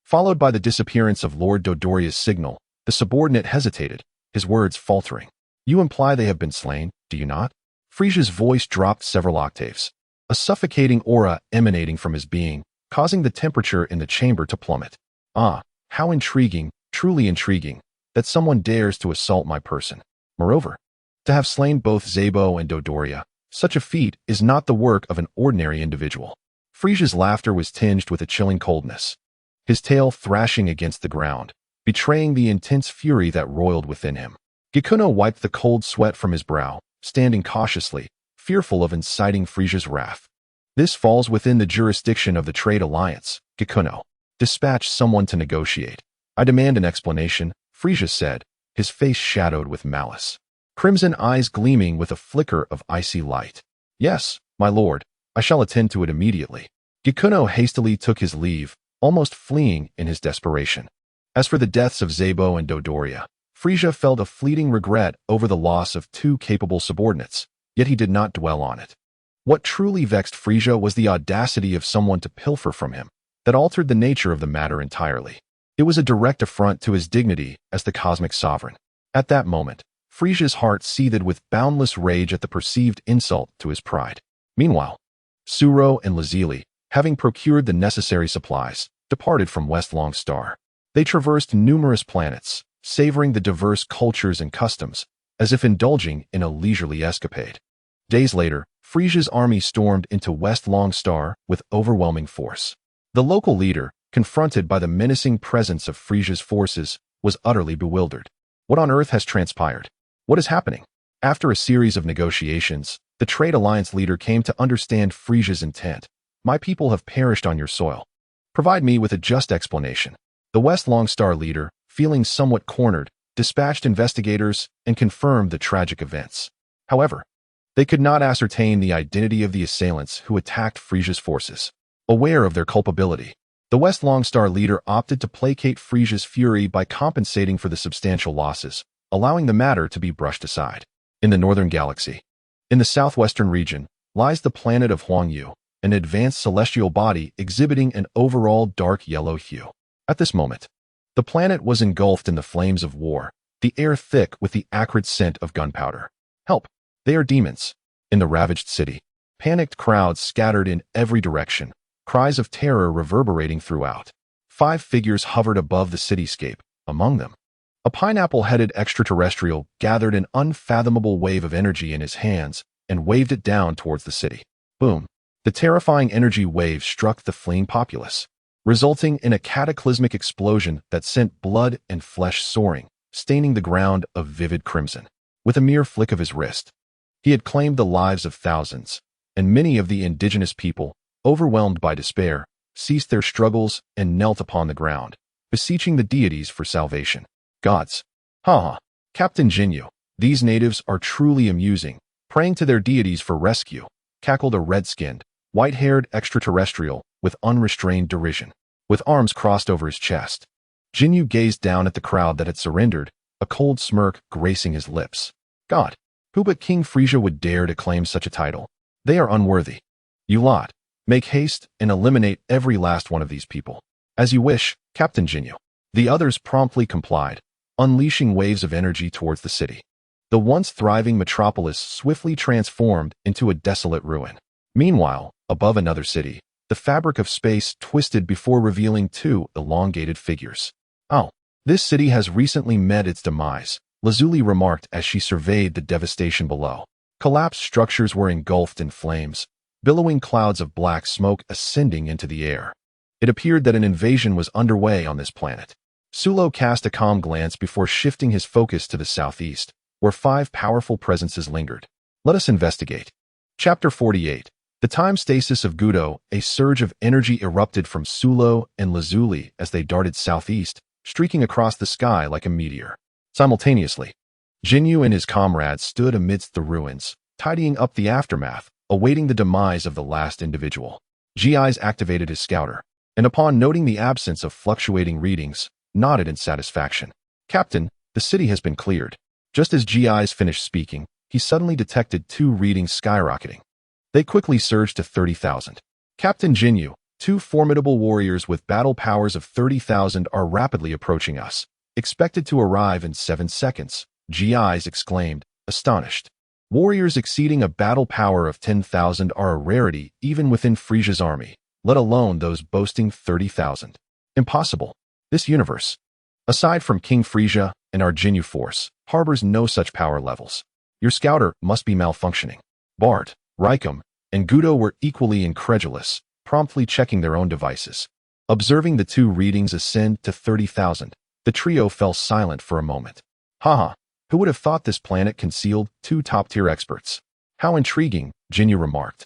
Followed by the disappearance of Lord Dodoria's signal, the subordinate hesitated, his words faltering. You imply they have been slain, do you not? Frisia's voice dropped several octaves, a suffocating aura emanating from his being, causing the temperature in the chamber to plummet. Ah, how intriguing, truly intriguing, that someone dares to assault my person. Moreover, to have slain both Szabo and Dodoria, such a feat is not the work of an ordinary individual. Frisia's laughter was tinged with a chilling coldness, his tail thrashing against the ground, betraying the intense fury that roiled within him. Gikuno wiped the cold sweat from his brow, standing cautiously, fearful of inciting Frisia's wrath. This falls within the jurisdiction of the Trade Alliance, Gikuno. Dispatch someone to negotiate. I demand an explanation, Frisia said, his face shadowed with malice. Crimson eyes gleaming with a flicker of icy light. Yes, My lord, I shall attend to it immediately. Gikuno hastily took his leave, almost fleeing in his desperation. As for the deaths of Zabo and Dodoria, Frisia felt a fleeting regret over the loss of two capable subordinates, yet he did not dwell on it. What truly vexed Frisia was the audacity of someone to pilfer from him, that altered the nature of the matter entirely. It was a direct affront to his dignity as the cosmic sovereign. At that moment, Frisia's heart seethed with boundless rage at the perceived insult to his pride. Meanwhile, Suro and Lazili, having procured the necessary supplies, departed from West Long Star. They traversed numerous planets, savoring the diverse cultures and customs, as if indulging in a leisurely escapade. Days later, Frisia's army stormed into West Long Star with overwhelming force. The local leader, confronted by the menacing presence of Frisia's forces, was utterly bewildered. What on earth has transpired? What is happening? After a series of negotiations, the Trade Alliance leader came to understand Frisia's intent. My people have perished on your soil. Provide me with a just explanation. The West Long Star leader, feeling somewhat cornered, dispatched investigators and confirmed the tragic events. However, they could not ascertain the identity of the assailants who attacked Frisia's forces. Aware of their culpability, the West Long Star leader opted to placate Frisia's fury by compensating for the substantial losses, allowing the matter to be brushed aside. In the northern galaxy, in the southwestern region, lies the planet of Huangyu, an advanced celestial body exhibiting an overall dark yellow hue. At this moment, the planet was engulfed in the flames of war, the air thick with the acrid scent of gunpowder. Help! They are demons. In the ravaged city, panicked crowds scattered in every direction, cries of terror reverberating throughout. 5 figures hovered above the cityscape, among them. A pineapple-headed extraterrestrial gathered an unfathomable wave of energy in his hands and waved it down towards the city. Boom! The terrifying energy wave struck the fleeing populace, resulting in a cataclysmic explosion that sent blood and flesh soaring, staining the ground a vivid crimson. With a mere flick of his wrist, he had claimed the lives of thousands, and many of the indigenous people, overwhelmed by despair, ceased their struggles and knelt upon the ground, beseeching the deities for salvation. Gods! Ha! Captain Jinyu, these natives are truly amusing, praying to their deities for rescue, cackled a red-skinned, white-haired extraterrestrial with unrestrained derision. With arms crossed over his chest, Jinyu gazed down at the crowd that had surrendered, a cold smirk gracing his lips. God! Who but King Frisia would dare to claim such a title? They are unworthy. You lot, make haste and eliminate every last one of these people. As you wish, Captain Jinyu. The others promptly complied, unleashing waves of energy towards the city. The once thriving metropolis swiftly transformed into a desolate ruin. Meanwhile, above another city, the fabric of space twisted before revealing 2 elongated figures. Oh, this city has recently met its demise, Lazuli remarked as she surveyed the devastation below. Collapsed structures were engulfed in flames, billowing clouds of black smoke ascending into the air. It appeared that an invasion was underway on this planet. Sulo cast a calm glance before shifting his focus to the southeast, where 5 powerful presences lingered. Let us investigate. Chapter 48. The time stasis of Gudo, a surge of energy erupted from Sulo and Lazuli as they darted southeast, streaking across the sky like a meteor. Simultaneously, Jinyu and his comrades stood amidst the ruins, tidying up the aftermath, awaiting the demise of the last individual. Gi's activated his scouter, and upon noting the absence of fluctuating readings, nodded in satisfaction. Captain, the city has been cleared. Just as Gi's finished speaking, he suddenly detected 2 readings skyrocketing. They quickly surged to 30,000. Captain Jinyu, 2 formidable warriors with battle powers of 30,000 are rapidly approaching us. Expected to arrive in 7 seconds, Gi's exclaimed, astonished. Warriors exceeding a battle power of 10,000 are a rarity even within Frisia's army, let alone those boasting 30,000. Impossible. This universe, aside from King Frisia and our Jinyu force, harbors no such power levels. Your scouter must be malfunctioning. Bart, Raikum, and Gudo were equally incredulous, promptly checking their own devices. Observing the 2 readings ascend to 30,000, the trio fell silent for a moment. Haha, who would have thought this planet concealed 2 top-tier experts? How intriguing, Jinyu remarked,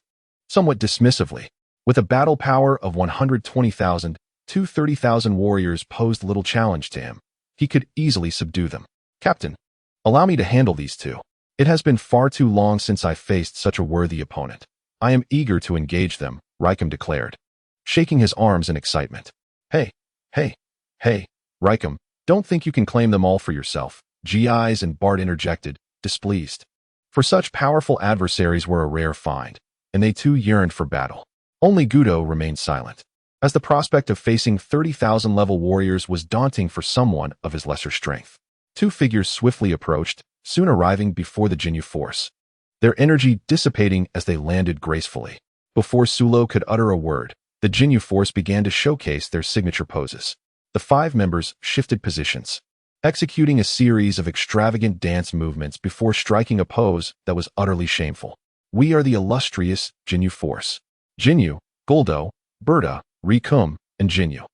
somewhat dismissively. With a battle power of 120,000, 30,000 warriors posed little challenge to him. He could easily subdue them. Captain, allow me to handle these 2. It has been far too long since I faced such a worthy opponent. I am eager to engage them, Raikum declared, shaking his arms in excitement. Hey, hey, hey, Raikum, don't think you can claim them all for yourself, Gi's and Bart interjected, displeased. For such powerful adversaries were a rare find, and they too yearned for battle. Only Gudo remained silent, as the prospect of facing 30,000 level warriors was daunting for someone of his lesser strength. Two figures swiftly approached, soon arriving before the Jinyu force, their energy dissipating as they landed gracefully. Before Sulo could utter a word, the Jinyu force began to showcase their signature poses. The 5 members shifted positions, executing a series of extravagant dance movements before striking a pose that was utterly shameful. We are the illustrious Jinyu force. Jinyu, Guldo, Berta, Rikum, and Jinyu.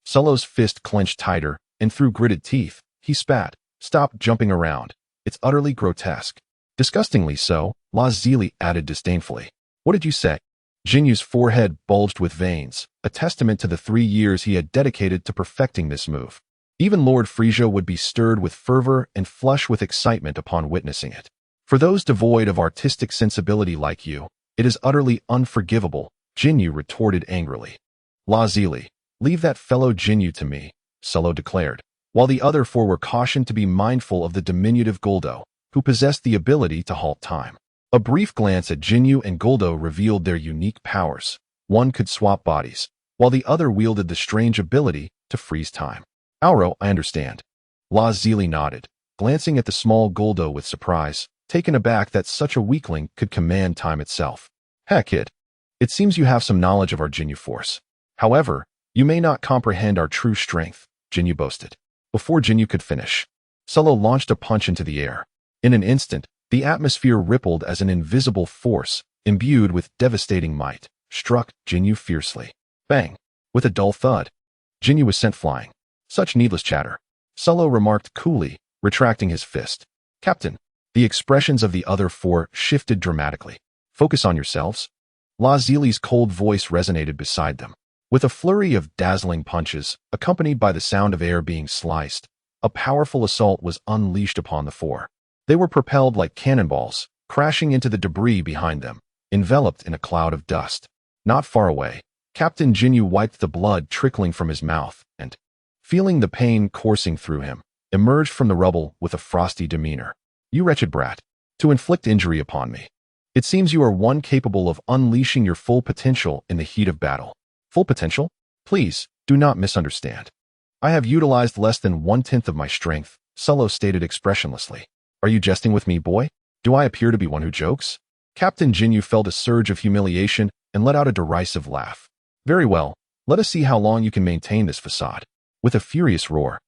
Sulo's fist clenched tighter, and through gritted teeth, he spat, "Stop jumping around. It's utterly grotesque." Disgustingly so, Lazili added disdainfully. "What did you say?" Jinyu's forehead bulged with veins, a testament to the 3 years he had dedicated to perfecting this move. Even Lord Frisia would be stirred with fervor and flush with excitement upon witnessing it. For those devoid of artistic sensibility like you, it is utterly unforgivable, Jinyu retorted angrily. Lazili, leave that fellow Jinyu to me, Sulo declared, while the other 4 were cautioned to be mindful of the diminutive Guldo, who possessed the ability to halt time. A brief glance at Jinyu and Guldo revealed their unique powers. One could swap bodies, while the other wielded the strange ability to freeze time. Auro, I understand. Lazili nodded, glancing at the small Guldo with surprise, taken aback that such a weakling could command time itself. Heck, kid. It seems you have some knowledge of our Jinyu force. However, you may not comprehend our true strength, Jinyu boasted. Before Jinyu could finish, Sulo launched a punch into the air. In an instant, the atmosphere rippled as an invisible force, imbued with devastating might, struck Jinyu fiercely. Bang! With a dull thud, Jinyu was sent flying. Such needless chatter, Sulo remarked coolly, retracting his fist. Captain, the expressions of the other 4 shifted dramatically. Focus on yourselves. Lazili's cold voice resonated beside them. With a flurry of dazzling punches, accompanied by the sound of air being sliced, a powerful assault was unleashed upon the 4. They were propelled like cannonballs, crashing into the debris behind them, enveloped in a cloud of dust. Not far away, Captain Jinyu wiped the blood trickling from his mouth and, feeling the pain coursing through him, emerged from the rubble with a frosty demeanor. You wretched brat, to inflict injury upon me. It seems you are one capable of unleashing your full potential in the heat of battle. Full potential? Please, do not misunderstand. I have utilized less than 1/10 of my strength, Sulo stated expressionlessly. Are you jesting with me, boy? Do I appear to be one who jokes? Captain Jinyu felt a surge of humiliation and let out a derisive laugh. Very well, let us see how long you can maintain this facade. With a furious roar,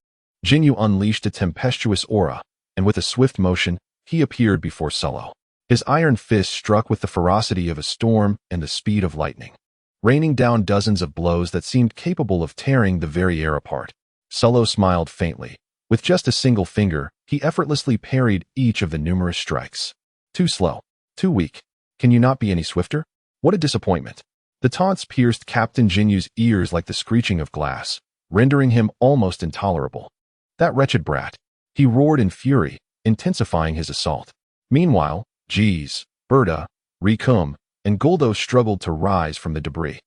Jinyu unleashed a tempestuous aura, and with a swift motion, he appeared before Sulo. His iron fist struck with the ferocity of a storm and the speed of lightning, raining down dozens of blows that seemed capable of tearing the very air apart. Sulo smiled faintly. With just a single finger, he effortlessly parried each of the numerous strikes. Too slow. Too weak. Can you not be any swifter? What a disappointment. The taunts pierced Captain Jinyu's ears like the screeching of glass, rendering him almost intolerable. That wretched brat. He roared in fury, intensifying his assault. Meanwhile, Gi's, Berta, Rikum, and Guldo struggled to rise from the debris.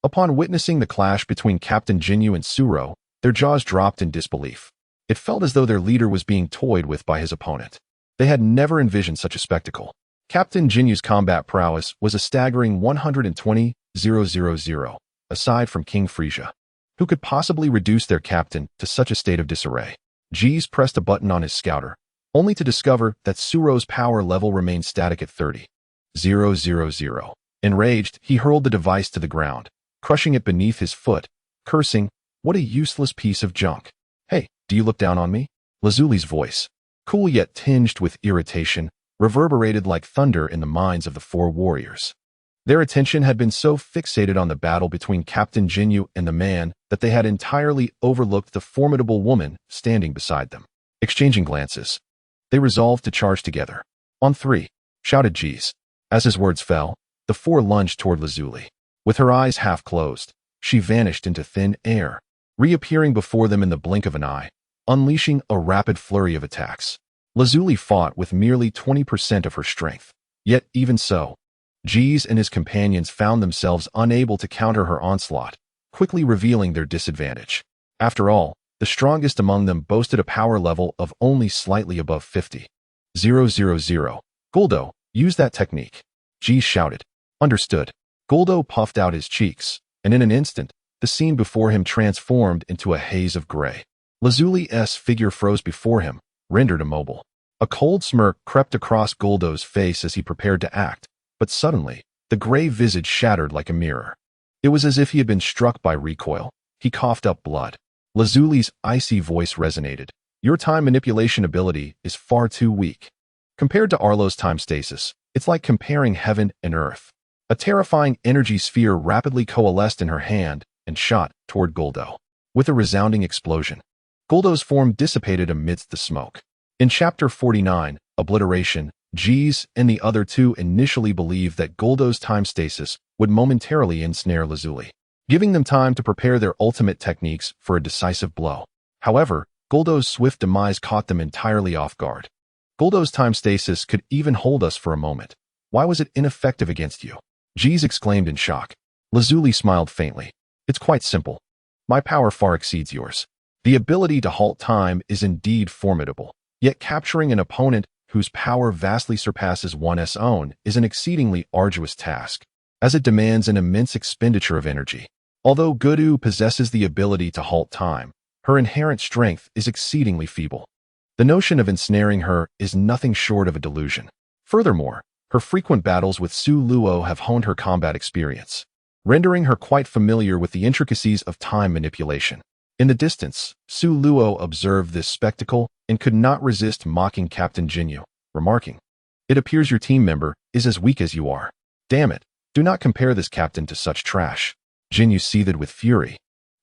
Upon witnessing the clash between Captain Jinyu and Suro, their jaws dropped in disbelief. It felt as though their leader was being toyed with by his opponent. They had never envisioned such a spectacle. Captain Jinyu's combat prowess was a staggering 120,000, aside from King Frisia. Who could possibly reduce their captain to such a state of disarray? Gi's pressed a button on his scouter, only to discover that Suro's power level remained static at 30,000. Enraged, he hurled the device to the ground, crushing it beneath his foot, cursing, "What a useless piece of junk. Hey, do you look down on me?" Lazuli's voice, cool yet tinged with irritation, reverberated like thunder in the minds of the 4 warriors. Their attention had been so fixated on the battle between Captain Jinyu and the man that they had entirely overlooked the formidable woman standing beside them. Exchanging glances, they resolved to charge together. On 3, shouted Gi's. As his words fell, the 4 lunged toward Lazuli. With her eyes half closed, she vanished into thin air, reappearing before them in the blink of an eye, unleashing a rapid flurry of attacks. Lazuli fought with merely 20% of her strength. Yet even so, Whis and his companions found themselves unable to counter her onslaught, quickly revealing their disadvantage. After all, the strongest among them boasted a power level of only slightly above 50. 000. Guldo, use that technique. Whis shouted. Understood. Guldo puffed out his cheeks, and in an instant, the scene before him transformed into a haze of gray. Lazuli's figure froze before him, rendered immobile. A cold smirk crept across Guldo's face as he prepared to act, but suddenly, the gray visage shattered like a mirror. It was as if he had been struck by recoil. He coughed up blood. Lazuli's icy voice resonated. Your time manipulation ability is far too weak. Compared to Arlo's time stasis, it's like comparing heaven and earth. A terrifying energy sphere rapidly coalesced in her hand and shot toward Guldo. With a resounding explosion, Guldo's form dissipated amidst the smoke. In Chapter 49, Obliteration, Whis and the other two initially believed that Guldo's time stasis would momentarily ensnare Lazuli, giving them time to prepare their ultimate techniques for a decisive blow. However, Guldo's swift demise caught them entirely off guard. Guldo's time stasis could even hold us for a moment. Why was it ineffective against you? Whis exclaimed in shock. Lazuli smiled faintly. It's quite simple. My power far exceeds yours. The ability to halt time is indeed formidable, yet capturing an opponent whose power vastly surpasses one's own is an exceedingly arduous task, as it demands an immense expenditure of energy. Although Goku possesses the ability to halt time, her inherent strength is exceedingly feeble. The notion of ensnaring her is nothing short of a delusion. Furthermore, her frequent battles with Su Luo have honed her combat experience, rendering her quite familiar with the intricacies of time manipulation. In the distance, Su Luo observed this spectacle and could not resist mocking Captain Jinyu, remarking, "It appears your team member is as weak as you are. Damn it, do not compare this captain to such trash." Jinyu seethed with fury,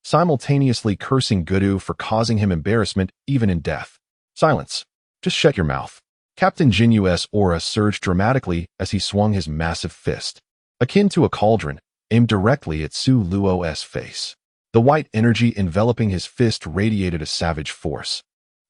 simultaneously cursing Goku for causing him embarrassment even in death. "Silence. Just shut your mouth." Captain Jinyu's aura surged dramatically as he swung his massive fist, akin to a cauldron, aimed directly at Su Luo's face. The white energy enveloping his fist radiated a savage force,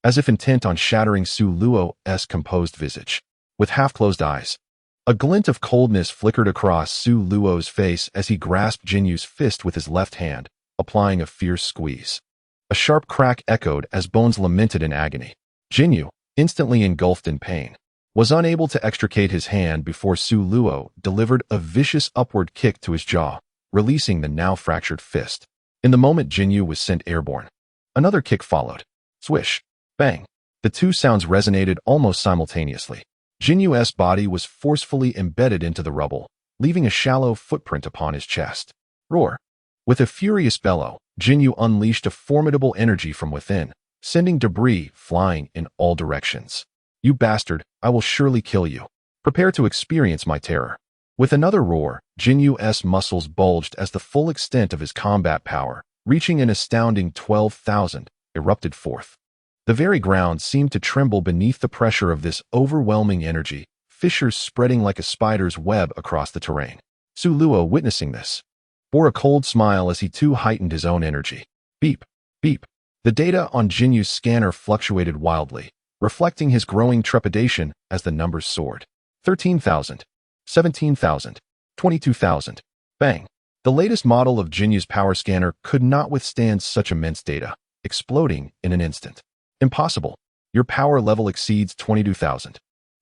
as if intent on shattering Su Luo's composed visage. With half-closed eyes, a glint of coldness flickered across Su Luo's face as he grasped Jinyu's fist with his left hand, applying a fierce squeeze. A sharp crack echoed as bones lamented in agony. Jinyu, instantly engulfed in pain, was unable to extricate his hand before Su Luo delivered a vicious upward kick to his jaw, releasing the now fractured fist. In the moment, Jinyu was sent airborne. Another kick followed. Swish. Bang. The two sounds resonated almost simultaneously. Jinyu's body was forcefully embedded into the rubble, leaving a shallow footprint upon his chest. Roar. With a furious bellow, Jinyu unleashed a formidable energy from within, sending debris flying in all directions. "You bastard, I will surely kill you. Prepare to experience my terror." With another roar, Jinyu's muscles bulged as the full extent of his combat power, reaching an astounding 12,000, erupted forth. The very ground seemed to tremble beneath the pressure of this overwhelming energy, fissures spreading like a spider's web across the terrain. Su Luo, witnessing this, bore a cold smile as he too heightened his own energy. Beep, beep. The data on Jinyu's scanner fluctuated wildly, reflecting his growing trepidation as the numbers soared. 13,000. 17,000, 22,000. Bang. The latest model of Jinyu's power scanner could not withstand such immense data, exploding in an instant. "Impossible. Your power level exceeds 22,000.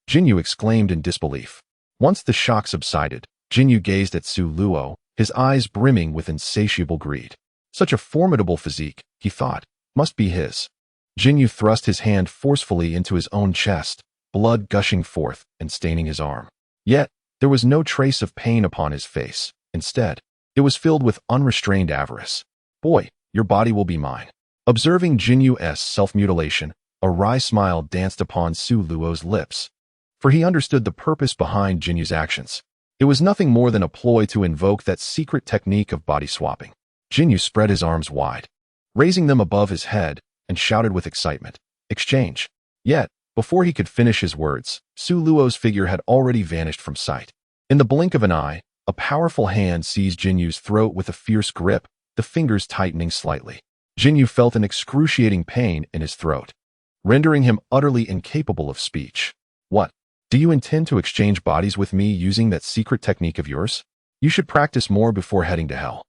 Jinyu exclaimed in disbelief. Once the shock subsided, Jinyu gazed at Su Luo, his eyes brimming with insatiable greed. Such a formidable physique, he thought, must be his. Jinyu thrust his hand forcefully into his own chest, blood gushing forth and staining his arm. Yet, there was no trace of pain upon his face. Instead, it was filled with unrestrained avarice. "Boy, your body will be mine." Observing Jinyu's self-mutilation, a wry smile danced upon Su Luo's lips, for he understood the purpose behind Jinyu's actions. It was nothing more than a ploy to invoke that secret technique of body swapping. Jinyu spread his arms wide, raising them above his head, and shouted with excitement, "Exchange." Yet, before he could finish his words, Su Luo's figure had already vanished from sight. In the blink of an eye, a powerful hand seized Jinyu's throat with a fierce grip, the fingers tightening slightly. Jinyu felt an excruciating pain in his throat, rendering him utterly incapable of speech. "What? Do you intend to exchange bodies with me using that secret technique of yours? You should practice more before heading to hell.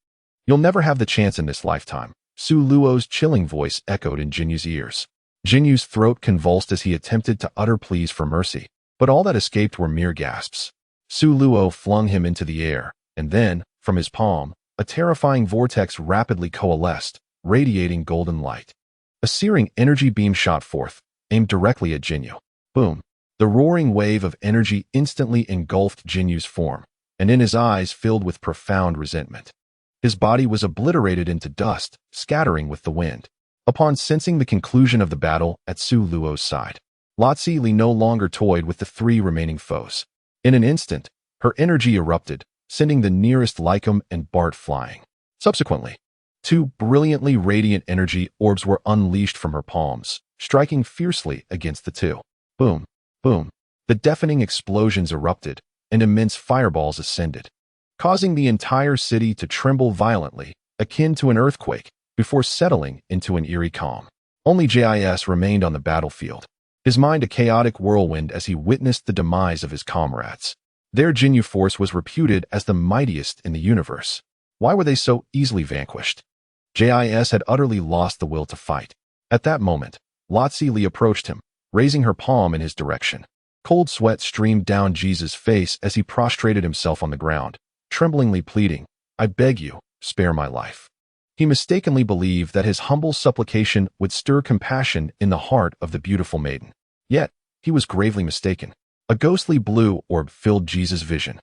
You'll never have the chance in this lifetime. Su Luo's chilling voice echoed in Jinyu's ears. Jinyu's throat convulsed as he attempted to utter pleas for mercy, but all that escaped were mere gasps. Su Luo flung him into the air, and then, from his palm, a terrifying vortex rapidly coalesced, radiating golden light. A searing energy beam shot forth, aimed directly at Jinyu. Boom! The roaring wave of energy instantly engulfed Jinyu's form, and in his eyes filled with profound resentment. His body was obliterated into dust, scattering with the wind. Upon sensing the conclusion of the battle at Su Luo's side, Lotzi Li no longer toyed with the three remaining foes. In an instant, her energy erupted, sending the nearest Lycum and Bart flying. Subsequently, two brilliantly radiant energy orbs were unleashed from her palms, striking fiercely against the two. Boom, boom. The deafening explosions erupted, and immense fireballs ascended, causing the entire city to tremble violently, akin to an earthquake, before settling into an eerie calm. Only Jis remained on the battlefield, his mind a chaotic whirlwind as he witnessed the demise of his comrades. Their Jinyu force was reputed as the mightiest in the universe. Why were they so easily vanquished? Jis had utterly lost the will to fight. At that moment, Lotzi Li approached him, raising her palm in his direction. Cold sweat streamed down Jesus' face as he prostrated himself on the ground, tremblingly pleading, "I beg you, spare my life." He mistakenly believed that his humble supplication would stir compassion in the heart of the beautiful maiden. Yet, he was gravely mistaken. A ghostly blue orb filled Jesus' vision,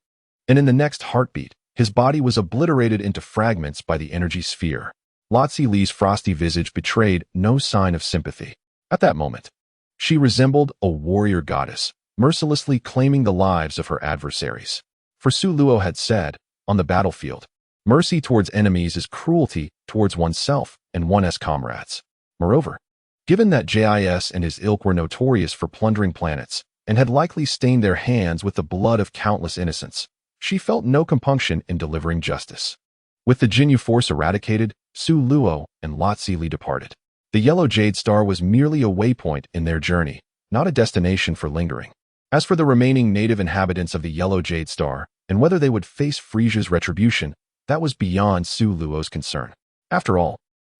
and in the next heartbeat, his body was obliterated into fragments by the energy sphere. Lotzi Li's frosty visage betrayed no sign of sympathy. At that moment, she resembled a warrior goddess, mercilessly claiming the lives of her adversaries. For Su Luo had said, on the battlefield, mercy towards enemies is cruelty towards oneself and one's comrades. Moreover, given that Jis and his ilk were notorious for plundering planets and had likely stained their hands with the blood of countless innocents, she felt no compunction in delivering justice. With the Jinyu force eradicated, Su Luo and Lotzi Li departed. The yellow jade star was merely a waypoint in their journey, not a destination for lingering. As for the remaining native inhabitants of the yellow jade star, and whether they would face Frisia's retribution, that was beyond Su Luo's concern. After all,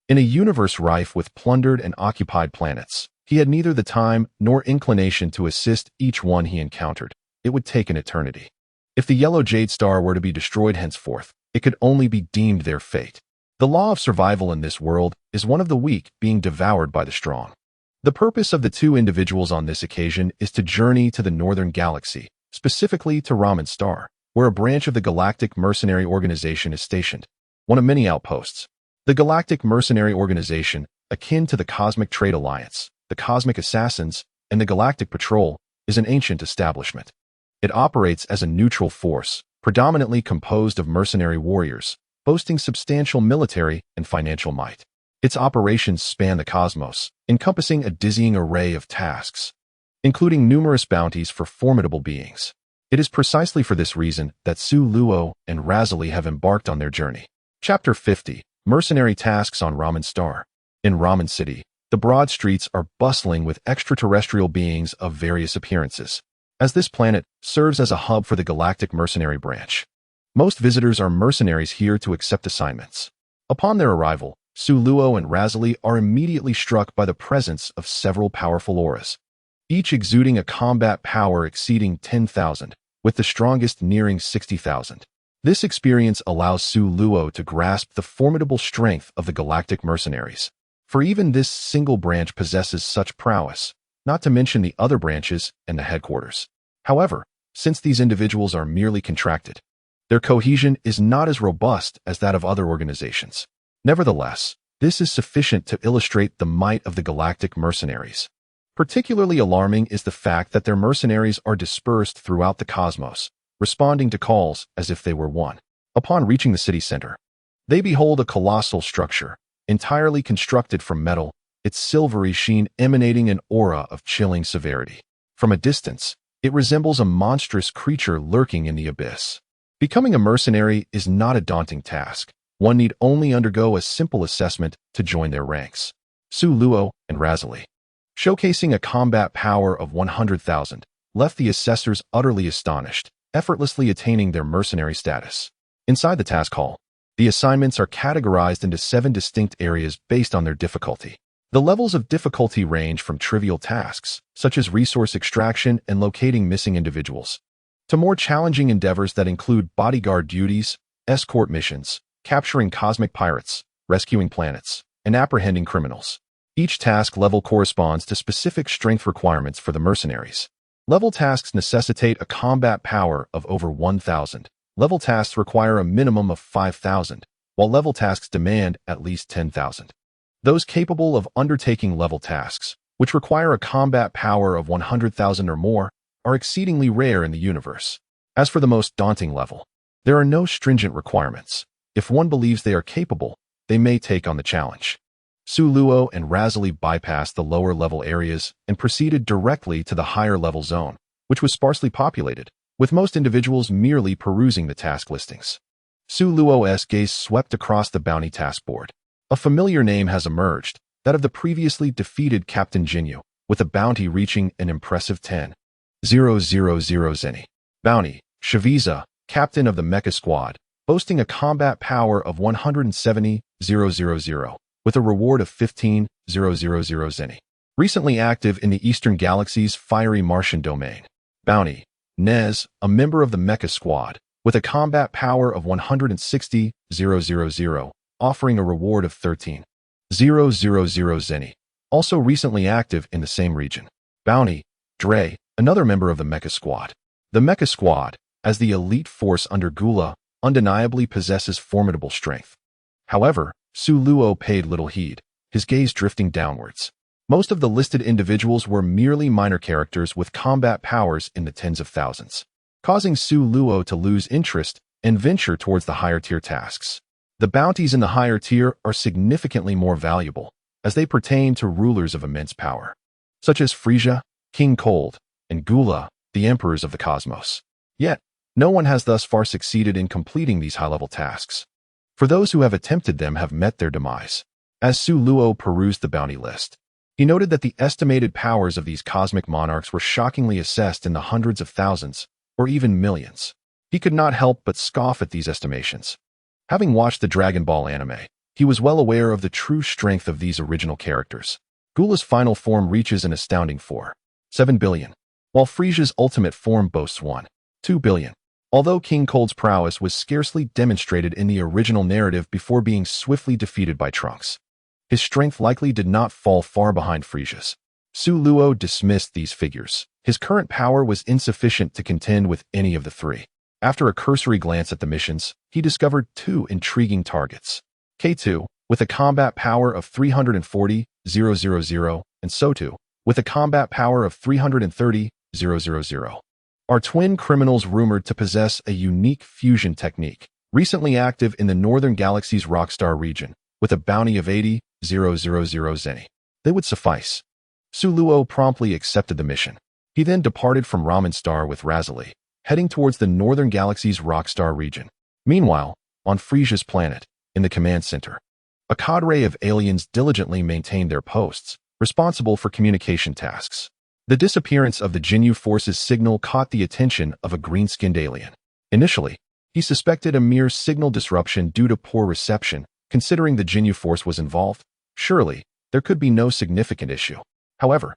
in a universe rife with plundered and occupied planets, he had neither the time nor inclination to assist each one he encountered. It would take an eternity. If the yellow jade star were to be destroyed henceforth, it could only be deemed their fate. The law of survival in this world is one of the weak being devoured by the strong. The purpose of the two individuals on this occasion is to journey to the northern galaxy, specifically to Ramen Star, where a branch of the Galactic Mercenary Organization is stationed, one of many outposts. The Galactic Mercenary Organization, akin to the Cosmic Trade Alliance, the Cosmic Assassins, and the Galactic Patrol, is an ancient establishment. It operates as a neutral force, predominantly composed of mercenary warriors, boasting substantial military and financial might. Its operations span the cosmos, encompassing a dizzying array of tasks, including numerous bounties for formidable beings. It is precisely for this reason that Su Luo and Razali have embarked on their journey. Chapter 50. Mercenary Tasks on Ramen Star. In Ramen City, the broad streets are bustling with extraterrestrial beings of various appearances, as this planet serves as a hub for the Galactic Mercenary Branch. Most visitors are mercenaries here to accept assignments. Upon their arrival, Su Luo and Razali are immediately struck by the presence of several powerful auras, each exuding a combat power exceeding 10,000, with the strongest nearing 60,000. This experience allows Su Luo to grasp the formidable strength of the Galactic Mercenaries, for even this single branch possesses such prowess, not to mention the other branches and the headquarters. However, since these individuals are merely contracted, their cohesion is not as robust as that of other organizations. Nevertheless, this is sufficient to illustrate the might of the Galactic Mercenaries. Particularly alarming is the fact that their mercenaries are dispersed throughout the cosmos, responding to calls as if they were one. Upon reaching the city center, they behold a colossal structure, entirely constructed from metal, its silvery sheen emanating an aura of chilling severity. From a distance, it resembles a monstrous creature lurking in the abyss. Becoming a mercenary is not a daunting task. One need only undergo a simple assessment to join their ranks. Su Luo and Razali, showcasing a combat power of 100,000, left the assessors utterly astonished, effortlessly attaining their mercenary status. Inside the task hall, the assignments are categorized into 7 distinct areas based on their difficulty. The levels of difficulty range from trivial tasks, such as resource extraction and locating missing individuals, to more challenging endeavors that include bodyguard duties, escort missions, capturing cosmic pirates, rescuing planets, and apprehending criminals. Each task level corresponds to specific strength requirements for the mercenaries. Level tasks necessitate a combat power of over 1,000. Level tasks require a minimum of 5,000, while level tasks demand at least 10,000. Those capable of undertaking level tasks, which require a combat power of 100,000 or more, are exceedingly rare in the universe. As for the most daunting level, there are no stringent requirements. If one believes they are capable, they may take on the challenge. Su Luo and Razali bypassed the lower-level areas and proceeded directly to the higher-level zone, which was sparsely populated, with most individuals merely perusing the task listings. Su Luo's gaze swept across the bounty task board. A familiar name has emerged, that of the previously defeated Captain Jinyu, with a bounty reaching an impressive 10,000 zeni. Bounty, Shaviza, captain of the Mecha Squad, boasting a combat power of 170,000, with a reward of 15,000 zeni. Recently active in the Eastern Galaxy's fiery Martian domain. Bounty, Nez, a member of the Mecha Squad, with a combat power of 160,000, offering a reward of 13,000 zeni. Also recently active in the same region. Bounty, Dre, another member of the Mecha Squad. The Mecha Squad, as the elite force under Gula, undeniably possesses formidable strength. However, Su Luo paid little heed, his gaze drifting downwards. Most of the listed individuals were merely minor characters with combat powers in the tens of thousands, causing Su Luo to lose interest and venture towards the higher-tier tasks. The bounties in the higher tier are significantly more valuable, as they pertain to rulers of immense power, such as Frisia, King Cold, and Gula, the emperors of the cosmos. Yet, no one has thus far succeeded in completing these high-level tasks. For those who have attempted them have met their demise. As Su Luo perused the bounty list, he noted that the estimated powers of these cosmic monarchs were shockingly assessed in the hundreds of thousands, or even millions. He could not help but scoff at these estimations. Having watched the Dragon Ball anime, he was well aware of the true strength of these original characters. Gula's final form reaches an astounding 4.7 billion, while Frisia's ultimate form boasts 1.2 billion. Although King Cold's prowess was scarcely demonstrated in the original narrative before being swiftly defeated by Trunks, his strength likely did not fall far behind Frisia's. Su Luo dismissed these figures. His current power was insufficient to contend with any of the three. After a cursory glance at the missions, he discovered 2 intriguing targets. K2, with a combat power of 340,000, and So2, with a combat power of 330,000. Are twin criminals rumored to possess a unique fusion technique, recently active in the Northern Galaxy's Rockstar region, with a bounty of 80,000 zeni. They would suffice. Su Luo promptly accepted the mission. He then departed from Ramen Star with Razali, heading towards the Northern Galaxy's Rockstar region. Meanwhile, on Frisia's planet, in the command center, a cadre of aliens diligently maintained their posts, responsible for communication tasks. The disappearance of the Jinyu Force's signal caught the attention of a green-skinned alien. Initially, he suspected a mere signal disruption due to poor reception. Considering the Jinyu Force was involved, surely there could be no significant issue. However,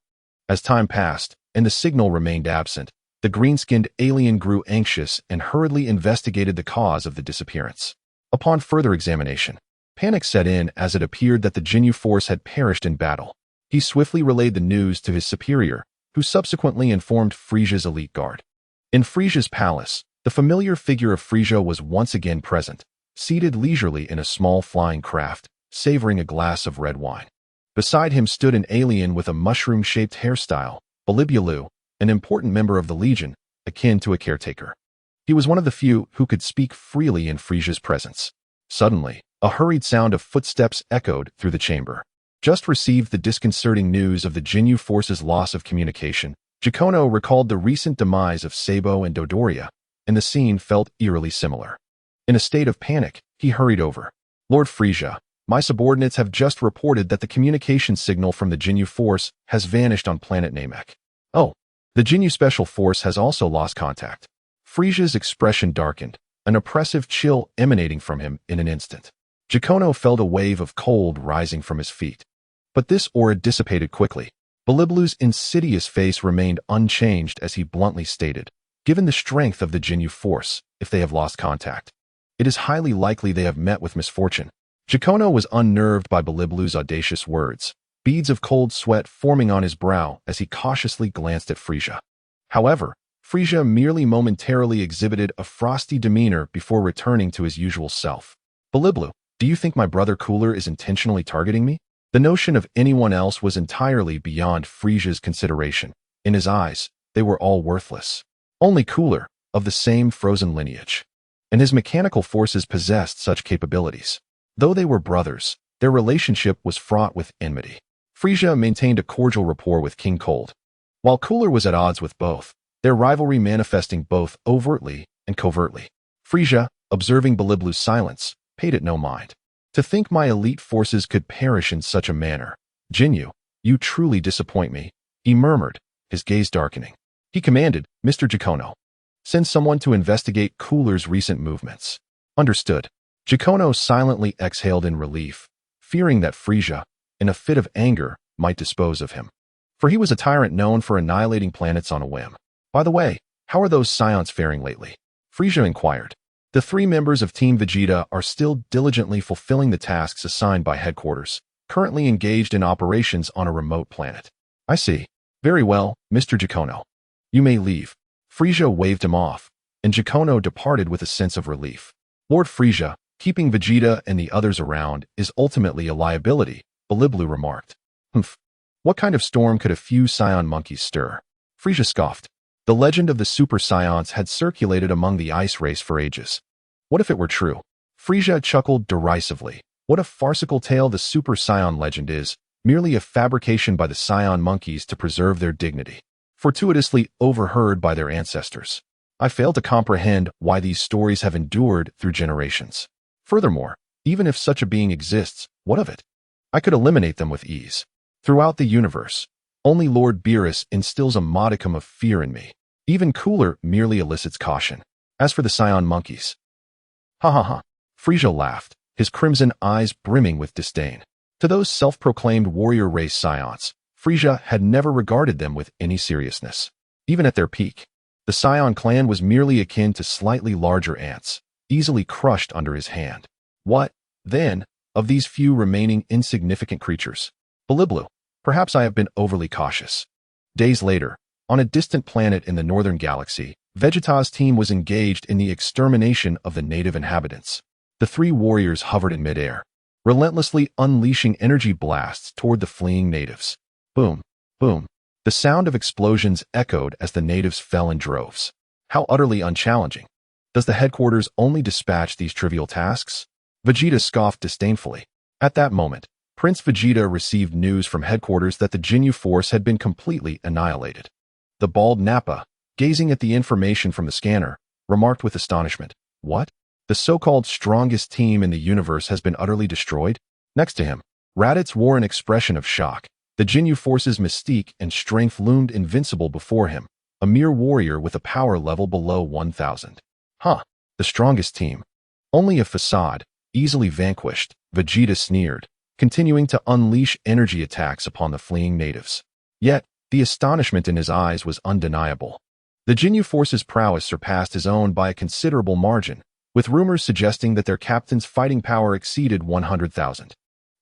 as time passed and the signal remained absent, the green-skinned alien grew anxious and hurriedly investigated the cause of the disappearance. Upon further examination, panic set in as it appeared that the Jinyu Force had perished in battle. He swiftly relayed the news to his superior, who subsequently informed Frisia's elite guard. In Frisia's palace, the familiar figure of Frisia was once again present, seated leisurely in a small flying craft, savoring a glass of red wine. Beside him stood an alien with a mushroom-shaped hairstyle, Bolibulu, an important member of the Legion, akin to a caretaker. He was one of the few who could speak freely in Frisia's presence. Suddenly, a hurried sound of footsteps echoed through the chamber. Just received the disconcerting news of the Jinyu Force's loss of communication, Jacono recalled the recent demise of Sabo and Dodoria, and the scene felt eerily similar. In a state of panic, he hurried over. Lord Frisia, my subordinates have just reported that the communication signal from the Jinyu Force has vanished on planet Namek. Oh, The Ginyu Special Force has also lost contact. Frisia's expression darkened, an oppressive chill emanating from him in an instant. Jacono felt a wave of cold rising from his feet. But this aura dissipated quickly. Biliblu's insidious face remained unchanged as he bluntly stated, "Given the strength of the Ginyu Force, if they have lost contact, it is highly likely they have met with misfortune." Jacono was unnerved by Biliblu's audacious words, beads of cold sweat forming on his brow as he cautiously glanced at Frisia. However, Frisia merely momentarily exhibited a frosty demeanor before returning to his usual self. "Biliblu, do you think my brother Cooler is intentionally targeting me?" The notion of anyone else was entirely beyond Frisia's consideration. In his eyes, they were all worthless. Only Cooler, of the same frozen lineage. And his mechanical forces possessed such capabilities. Though they were brothers, their relationship was fraught with enmity. Frisia maintained a cordial rapport with King Cold, while Cooler was at odds with both, their rivalry manifesting both overtly and covertly. Frisia, observing Biliblu's silence, paid it no mind. "To think my elite forces could perish in such a manner. Ginyu, you truly disappoint me," he murmured, his gaze darkening. He commanded, "Mr. Jacono, send someone to investigate Cooler's recent movements." "Understood." Jacono silently exhaled in relief, fearing that Frisia, in a fit of anger, might dispose of him. For he was a tyrant known for annihilating planets on a whim. "By the way, how are those scions faring lately?" Frisia inquired. "The 3 members of Team Vegeta are still diligently fulfilling the tasks assigned by headquarters, currently engaged in operations on a remote planet." "I see. Very well, Mr. Jacono. You may leave." Frisia waved him off, and Jacono departed with a sense of relief. "Lord Frisia, keeping Vegeta and the others around is ultimately a liability," Biliblu remarked. "Humph. What kind of storm could a few scion monkeys stir?" Frisia scoffed. The legend of the Super Scions had circulated among the ice race for ages. What if it were true? Frisia chuckled derisively. What a farcical tale the Super Scion legend is, merely a fabrication by the scion monkeys to preserve their dignity, fortuitously overheard by their ancestors. I fail to comprehend why these stories have endured through generations. Furthermore, even if such a being exists, what of it? I could eliminate them with ease. Throughout the universe, only Lord Beerus instills a modicum of fear in me. Even Cooler merely elicits caution. As for the scion monkeys, ha ha ha. Frisia laughed, his crimson eyes brimming with disdain. To those self-proclaimed warrior race scions, Frisia had never regarded them with any seriousness. Even at their peak, the Scion clan was merely akin to slightly larger ants, easily crushed under his hand. What, then, of these few remaining insignificant creatures? Biliblu, perhaps I have been overly cautious. Days later, on a distant planet in the northern galaxy, Vegeta's team was engaged in the extermination of the native inhabitants. The 3 warriors hovered in midair, relentlessly unleashing energy blasts toward the fleeing natives. Boom, boom. The sound of explosions echoed as the natives fell in droves. How utterly unchallenging. Does the headquarters only dispatch these trivial tasks? Vegeta scoffed disdainfully. At that moment, Prince Vegeta received news from headquarters that the Ginyu Force had been completely annihilated. The bald Nappa, gazing at the information from the scanner, remarked with astonishment, "What? The so-called strongest team in the universe has been utterly destroyed?" Next to him, Raditz wore an expression of shock. The Ginyu Force's mystique and strength loomed invincible before him, a mere warrior with a power level below 1,000. Huh, the strongest team. Only a facade, easily vanquished, Vegeta sneered, continuing to unleash energy attacks upon the fleeing natives. Yet, the astonishment in his eyes was undeniable. The Ginyu Force's prowess surpassed his own by a considerable margin, with rumors suggesting that their captain's fighting power exceeded 100,000.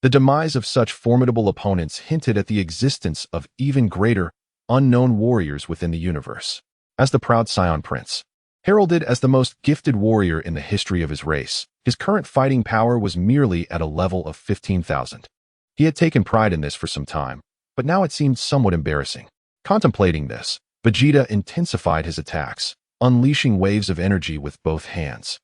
The demise of such formidable opponents hinted at the existence of even greater, unknown warriors within the universe. As the proud Scion Prince, heralded as the most gifted warrior in the history of his race, his current fighting power was merely at a level of 15,000. He had taken pride in this for some time, but now it seemed somewhat embarrassing. Contemplating this, Vegeta intensified his attacks, unleashing waves of energy with both hands,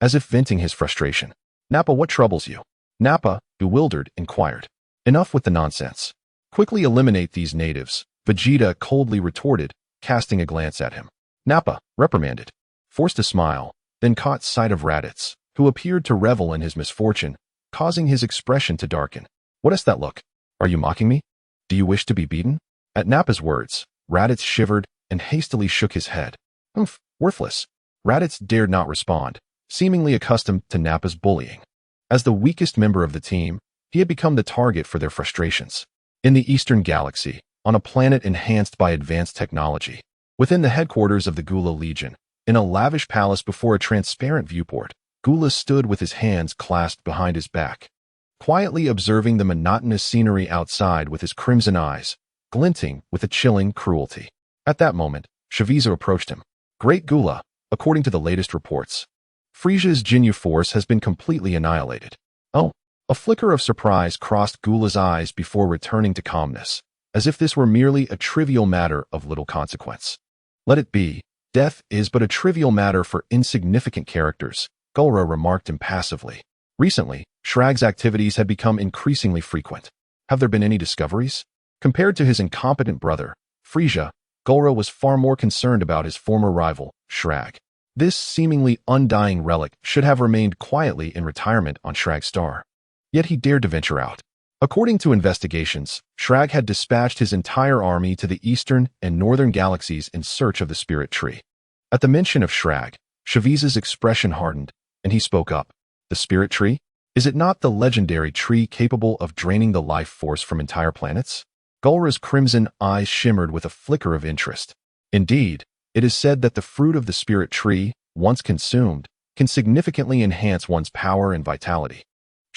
as if venting his frustration. "Nappa, what troubles you?" Nappa, bewildered, inquired. "Enough with the nonsense. Quickly eliminate these natives," Vegeta coldly retorted, casting a glance at him. Nappa, reprimanded, forced a smile, then caught sight of Raditz, who appeared to revel in his misfortune, causing his expression to darken. "What is that look? Are you mocking me? Do you wish to be beaten?" At Nappa's words, Raditz shivered, and hastily shook his head. Humph, worthless. Raditz dared not respond, seemingly accustomed to Nappa's bullying. As the weakest member of the team, he had become the target for their frustrations. In the Eastern Galaxy, on a planet enhanced by advanced technology, within the headquarters of the Gula Legion, in a lavish palace before a transparent viewport, Gula stood with his hands clasped behind his back, quietly observing the monotonous scenery outside with his crimson eyes, glinting with a chilling cruelty. At that moment, Shaviza approached him. Great Gula, according to the latest reports, Friesia's Jinyu force has been completely annihilated. Oh, a flicker of surprise crossed Gula's eyes before returning to calmness, as if this were merely a trivial matter of little consequence. Let it be. Death is but a trivial matter for insignificant characters, Gulra remarked impassively. Recently, Shrag's activities had become increasingly frequent. Have there been any discoveries? Compared to his incompetent brother, Frisia, Gulra was far more concerned about his former rival, Shrag. This seemingly undying relic should have remained quietly in retirement on Shrag's star. Yet he dared to venture out. According to investigations, Shrag had dispatched his entire army to the eastern and northern galaxies in search of the spirit tree. At the mention of Shrag, Shaviza's expression hardened, and he spoke up. The spirit tree? Is it not the legendary tree capable of draining the life force from entire planets? Gulra's crimson eyes shimmered with a flicker of interest. Indeed, it is said that the fruit of the spirit tree, once consumed, can significantly enhance one's power and vitality.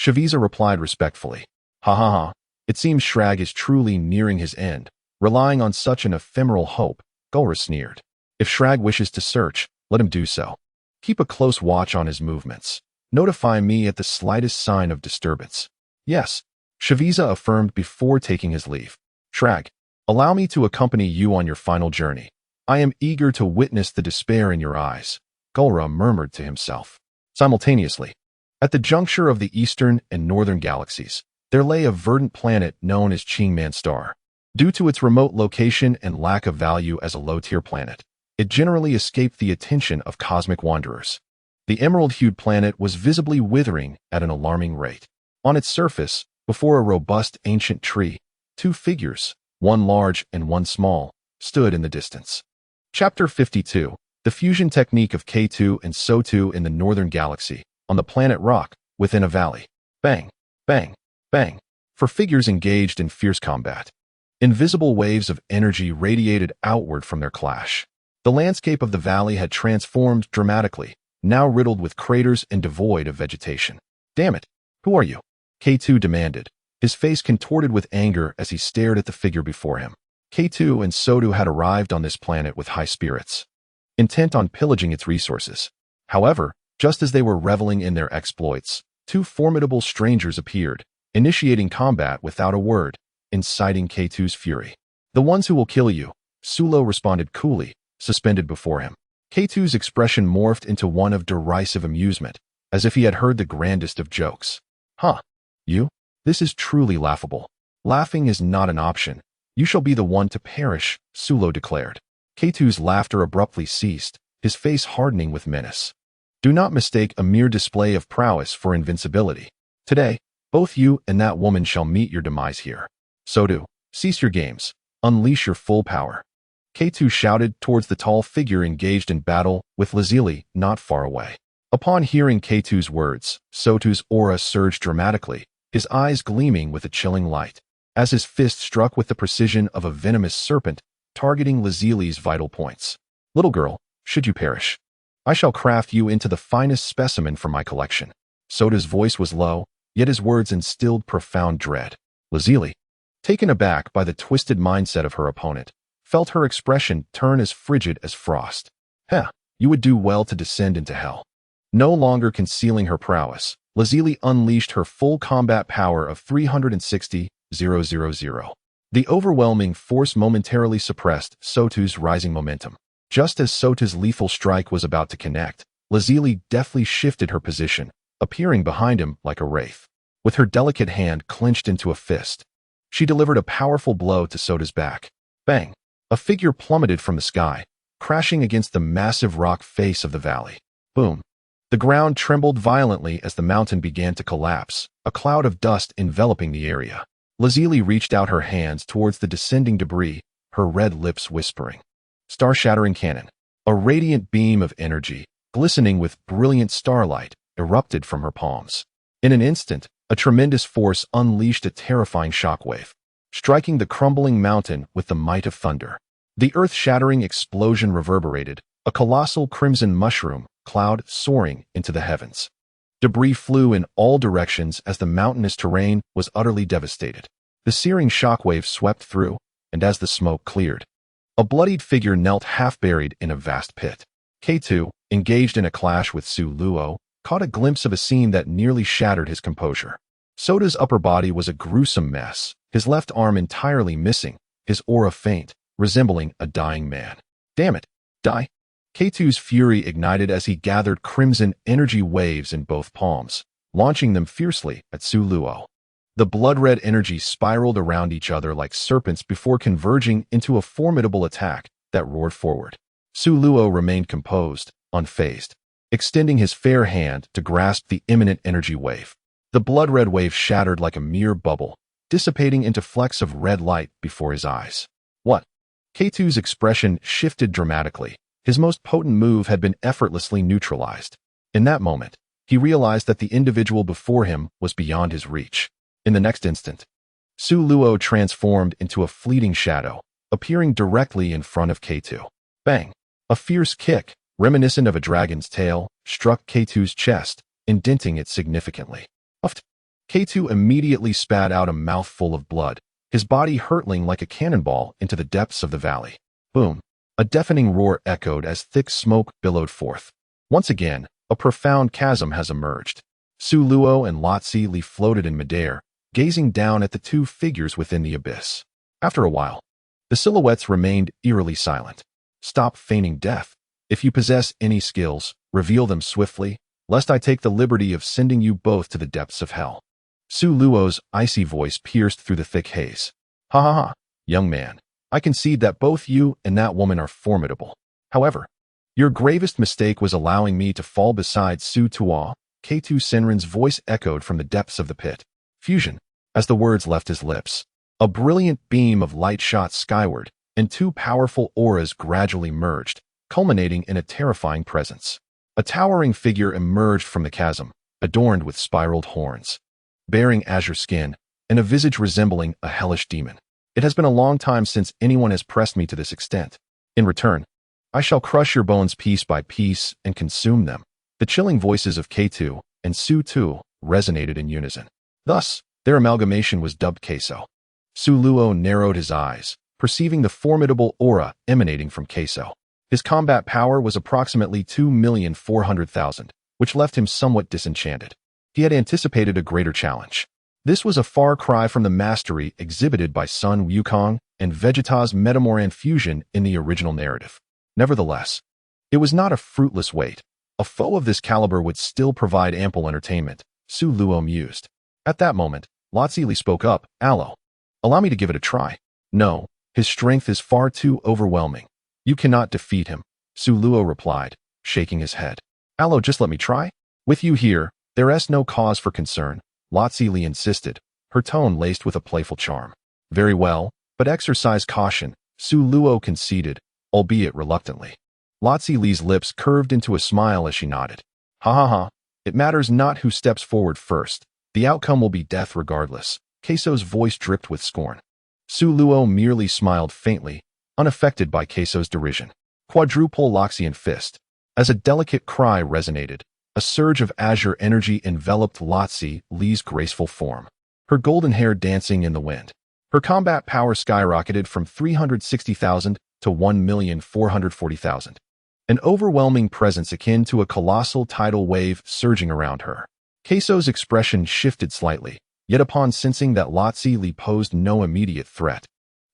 Shaviza replied respectfully. Ha ha ha, it seems Shrag is truly nearing his end, relying on such an ephemeral hope, Gulra sneered. If Shrag wishes to search, let him do so. Keep a close watch on his movements. Notify me at the slightest sign of disturbance. Yes, Shaviza affirmed before taking his leave. Shrag, allow me to accompany you on your final journey. I am eager to witness the despair in your eyes, Gulra murmured to himself. Simultaneously, at the juncture of the eastern and northern galaxies, there lay a verdant planet known as Qingman Star. Due to its remote location and lack of value as a low-tier planet, it generally escaped the attention of cosmic wanderers. The emerald-hued planet was visibly withering at an alarming rate. On its surface, before a robust ancient tree, two figures, one large and one small, stood in the distance. Chapter 52, The Fusion Technique of K2 and So2 in the Northern Galaxy, on the planet Rock, within a valley. Bang, bang, bang, for figures engaged in fierce combat. Invisible waves of energy radiated outward from their clash. The landscape of the valley had transformed dramatically, now riddled with craters and devoid of vegetation. Damn it, who are you? K2 demanded, his face contorted with anger as he stared at the figure before him. K2 and So2 had arrived on this planet with high spirits, intent on pillaging its resources. However, just as they were reveling in their exploits, two formidable strangers appeared, initiating combat without a word, inciting K2's fury. The ones who will kill you, Sulo responded coolly, suspended before him. K2's expression morphed into one of derisive amusement, as if he had heard the grandest of jokes. Huh? You? This is truly laughable. Laughing is not an option. You shall be the one to perish, Sulo declared. K2's laughter abruptly ceased, his face hardening with menace. Do not mistake a mere display of prowess for invincibility. Today, both you and that woman shall meet your demise here. So2, cease your games. Unleash your full power. K2 shouted towards the tall figure engaged in battle with Lazili not far away. Upon hearing K2's words, So2's aura surged dramatically, his eyes gleaming with a chilling light, as his fist struck with the precision of a venomous serpent, targeting Lazili's vital points. Little girl, should you perish, I shall craft you into the finest specimen from my collection. So2's voice was low, yet his words instilled profound dread. Lazili, taken aback by the twisted mindset of her opponent, felt her expression turn as frigid as frost. Heh, you would do well to descend into hell. No longer concealing her prowess, Lazili unleashed her full combat power of 360,000. The overwhelming force momentarily suppressed So2's rising momentum. Just as So2's lethal strike was about to connect, Lazili deftly shifted her position, appearing behind him like a wraith. With her delicate hand clenched into a fist, she delivered a powerful blow to So2's back. Bang! A figure plummeted from the sky, crashing against the massive rock face of the valley. Boom! The ground trembled violently as the mountain began to collapse, a cloud of dust enveloping the area. Lazili reached out her hands towards the descending debris, her red lips whispering. Star-shattering cannon. A radiant beam of energy, glistening with brilliant starlight, erupted from her palms. In an instant, a tremendous force unleashed a terrifying shockwave, striking the crumbling mountain with the might of thunder. The earth-shattering explosion reverberated, a colossal crimson mushroom cloud soaring into the heavens. Debris flew in all directions as the mountainous terrain was utterly devastated. The searing shockwave swept through, and as the smoke cleared, a bloodied figure knelt half-buried in a vast pit. K2, engaged in a clash with Su Luo, caught a glimpse of a scene that nearly shattered his composure. Soda's upper body was a gruesome mess, his left arm entirely missing, his aura faint, resembling a dying man. Damn it! Die! K2's fury ignited as he gathered crimson energy waves in both palms, launching them fiercely at Su Luo. The blood-red energy spiraled around each other like serpents before converging into a formidable attack that roared forward. Su Luo remained composed, unfazed, extending his fair hand to grasp the imminent energy wave. The blood-red wave shattered like a mere bubble, dissipating into flecks of red light before his eyes. What? K2's expression shifted dramatically. His most potent move had been effortlessly neutralized. In that moment, he realized that the individual before him was beyond his reach. In the next instant, Su Luo transformed into a fleeting shadow, appearing directly in front of K2. Bang! A fierce kick, reminiscent of a dragon's tail, struck K2's chest, indenting it significantly. Uffed! K2 immediately spat out a mouthful of blood, his body hurtling like a cannonball into the depths of the valley. Boom! A deafening roar echoed as thick smoke billowed forth. Once again, a profound chasm has emerged. Su Luo and Lotzi Li floated in midair, gazing down at the two figures within the abyss. After a while, the silhouettes remained eerily silent. Stop feigning death. If you possess any skills, reveal them swiftly, lest I take the liberty of sending you both to the depths of hell. Su Luo's icy voice pierced through the thick haze. Ha ha ha, young man. I concede that both you and that woman are formidable. However, your gravest mistake was allowing me to fall beside Su Tuo. K2 Senrin's voice echoed from the depths of the pit. Fusion. As the words left his lips, a brilliant beam of light shot skyward, and two powerful auras gradually merged, culminating in a terrifying presence. A towering figure emerged from the chasm, adorned with spiraled horns, bearing azure skin, and a visage resembling a hellish demon. It has been a long time since anyone has pressed me to this extent. In return, I shall crush your bones piece by piece and consume them. The chilling voices of K2 and Su Tu resonated in unison. Thus, their amalgamation was dubbed Queso. Su Luo narrowed his eyes, perceiving the formidable aura emanating from Queso. His combat power was approximately 2,400,000, which left him somewhat disenchanted. He had anticipated a greater challenge. This was a far cry from the mastery exhibited by Sun Wukong and Vegeta's Metamoran fusion in the original narrative. Nevertheless, it was not a fruitless wait. A foe of this caliber would still provide ample entertainment, Su Luo mused. At that moment, Lotzi Li spoke up. Alo, allow me to give it a try. No, his strength is far too overwhelming. You cannot defeat him, Su Luo replied, shaking his head. Alo, just let me try. With you here, there is no cause for concern, Lotzi Li insisted, her tone laced with a playful charm. Very well, but exercise caution, Su Luo conceded, albeit reluctantly. Lotzi Li's lips curved into a smile as she nodded. Ha ha ha, it matters not who steps forward first. The outcome will be death regardless. Queso's voice dripped with scorn. Su Luo merely smiled faintly, unaffected by Queso's derision. Quadruple Loxian fist. As a delicate cry resonated, a surge of azure energy enveloped Lotzi Li's graceful form, her golden hair dancing in the wind. Her combat power skyrocketed from 360,000 to 1,440,000. An overwhelming presence akin to a colossal tidal wave surging around her. Queso's expression shifted slightly, yet upon sensing that Lotzi Li posed no immediate threat,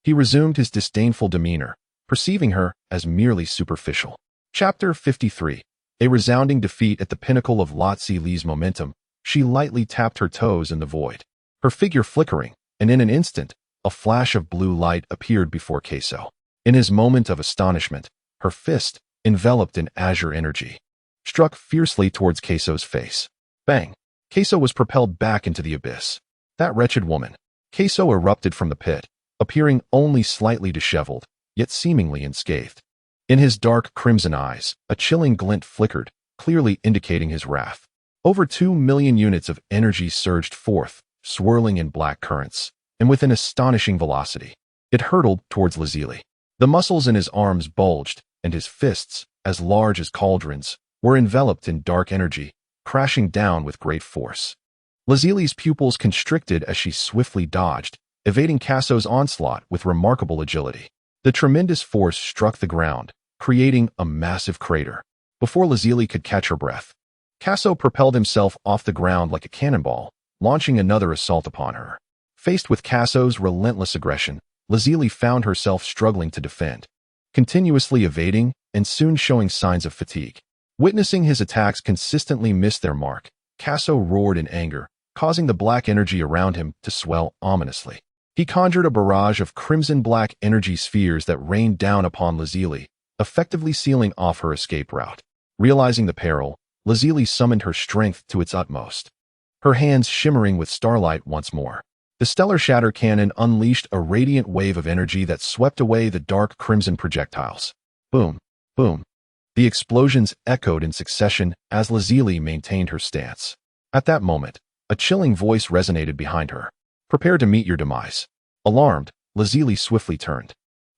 he resumed his disdainful demeanor, perceiving her as merely superficial. Chapter 53. A resounding defeat at the pinnacle of Lotzi Li's momentum, she lightly tapped her toes in the void, her figure flickering, and in an instant, a flash of blue light appeared before Queso. In his moment of astonishment, her fist, enveloped in azure energy, struck fiercely towards Queso's face. Bang! Queso was propelled back into the abyss. That wretched woman. Queso erupted from the pit, appearing only slightly disheveled, yet seemingly unscathed. In his dark crimson eyes, a chilling glint flickered, clearly indicating his wrath. Over 2 million units of energy surged forth, swirling in black currents, and with an astonishing velocity. It hurtled towards Lazili. The muscles in his arms bulged, and his fists, as large as cauldrons, were enveloped in dark energy, crashing down with great force. Lazili's pupils constricted as she swiftly dodged, evading Casso's onslaught with remarkable agility. The tremendous force struck the ground, creating a massive crater. Before Lazili could catch her breath, Casso propelled himself off the ground like a cannonball, launching another assault upon her. Faced with Casso's relentless aggression, Lazili found herself struggling to defend, continuously evading and soon showing signs of fatigue. Witnessing his attacks consistently miss their mark, Casso roared in anger, causing the black energy around him to swell ominously. He conjured a barrage of crimson-black energy spheres that rained down upon Lazili, effectively sealing off her escape route. Realizing the peril, Lazili summoned her strength to its utmost, her hands shimmering with starlight once more. The stellar shatter cannon unleashed a radiant wave of energy that swept away the dark crimson projectiles. Boom, boom. The explosions echoed in succession as Lazili maintained her stance. At that moment, a chilling voice resonated behind her. Prepare to meet your demise. Alarmed, Lazili swiftly turned,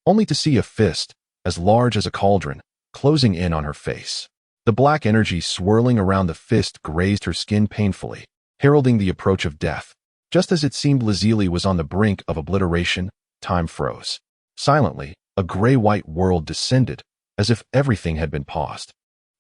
only to see a fist, as large as a cauldron, closing in on her face. The black energy swirling around the fist grazed her skin painfully, heralding the approach of death. Just as it seemed Lazili was on the brink of obliteration, time froze. Silently, a gray-white world descended, as if everything had been paused.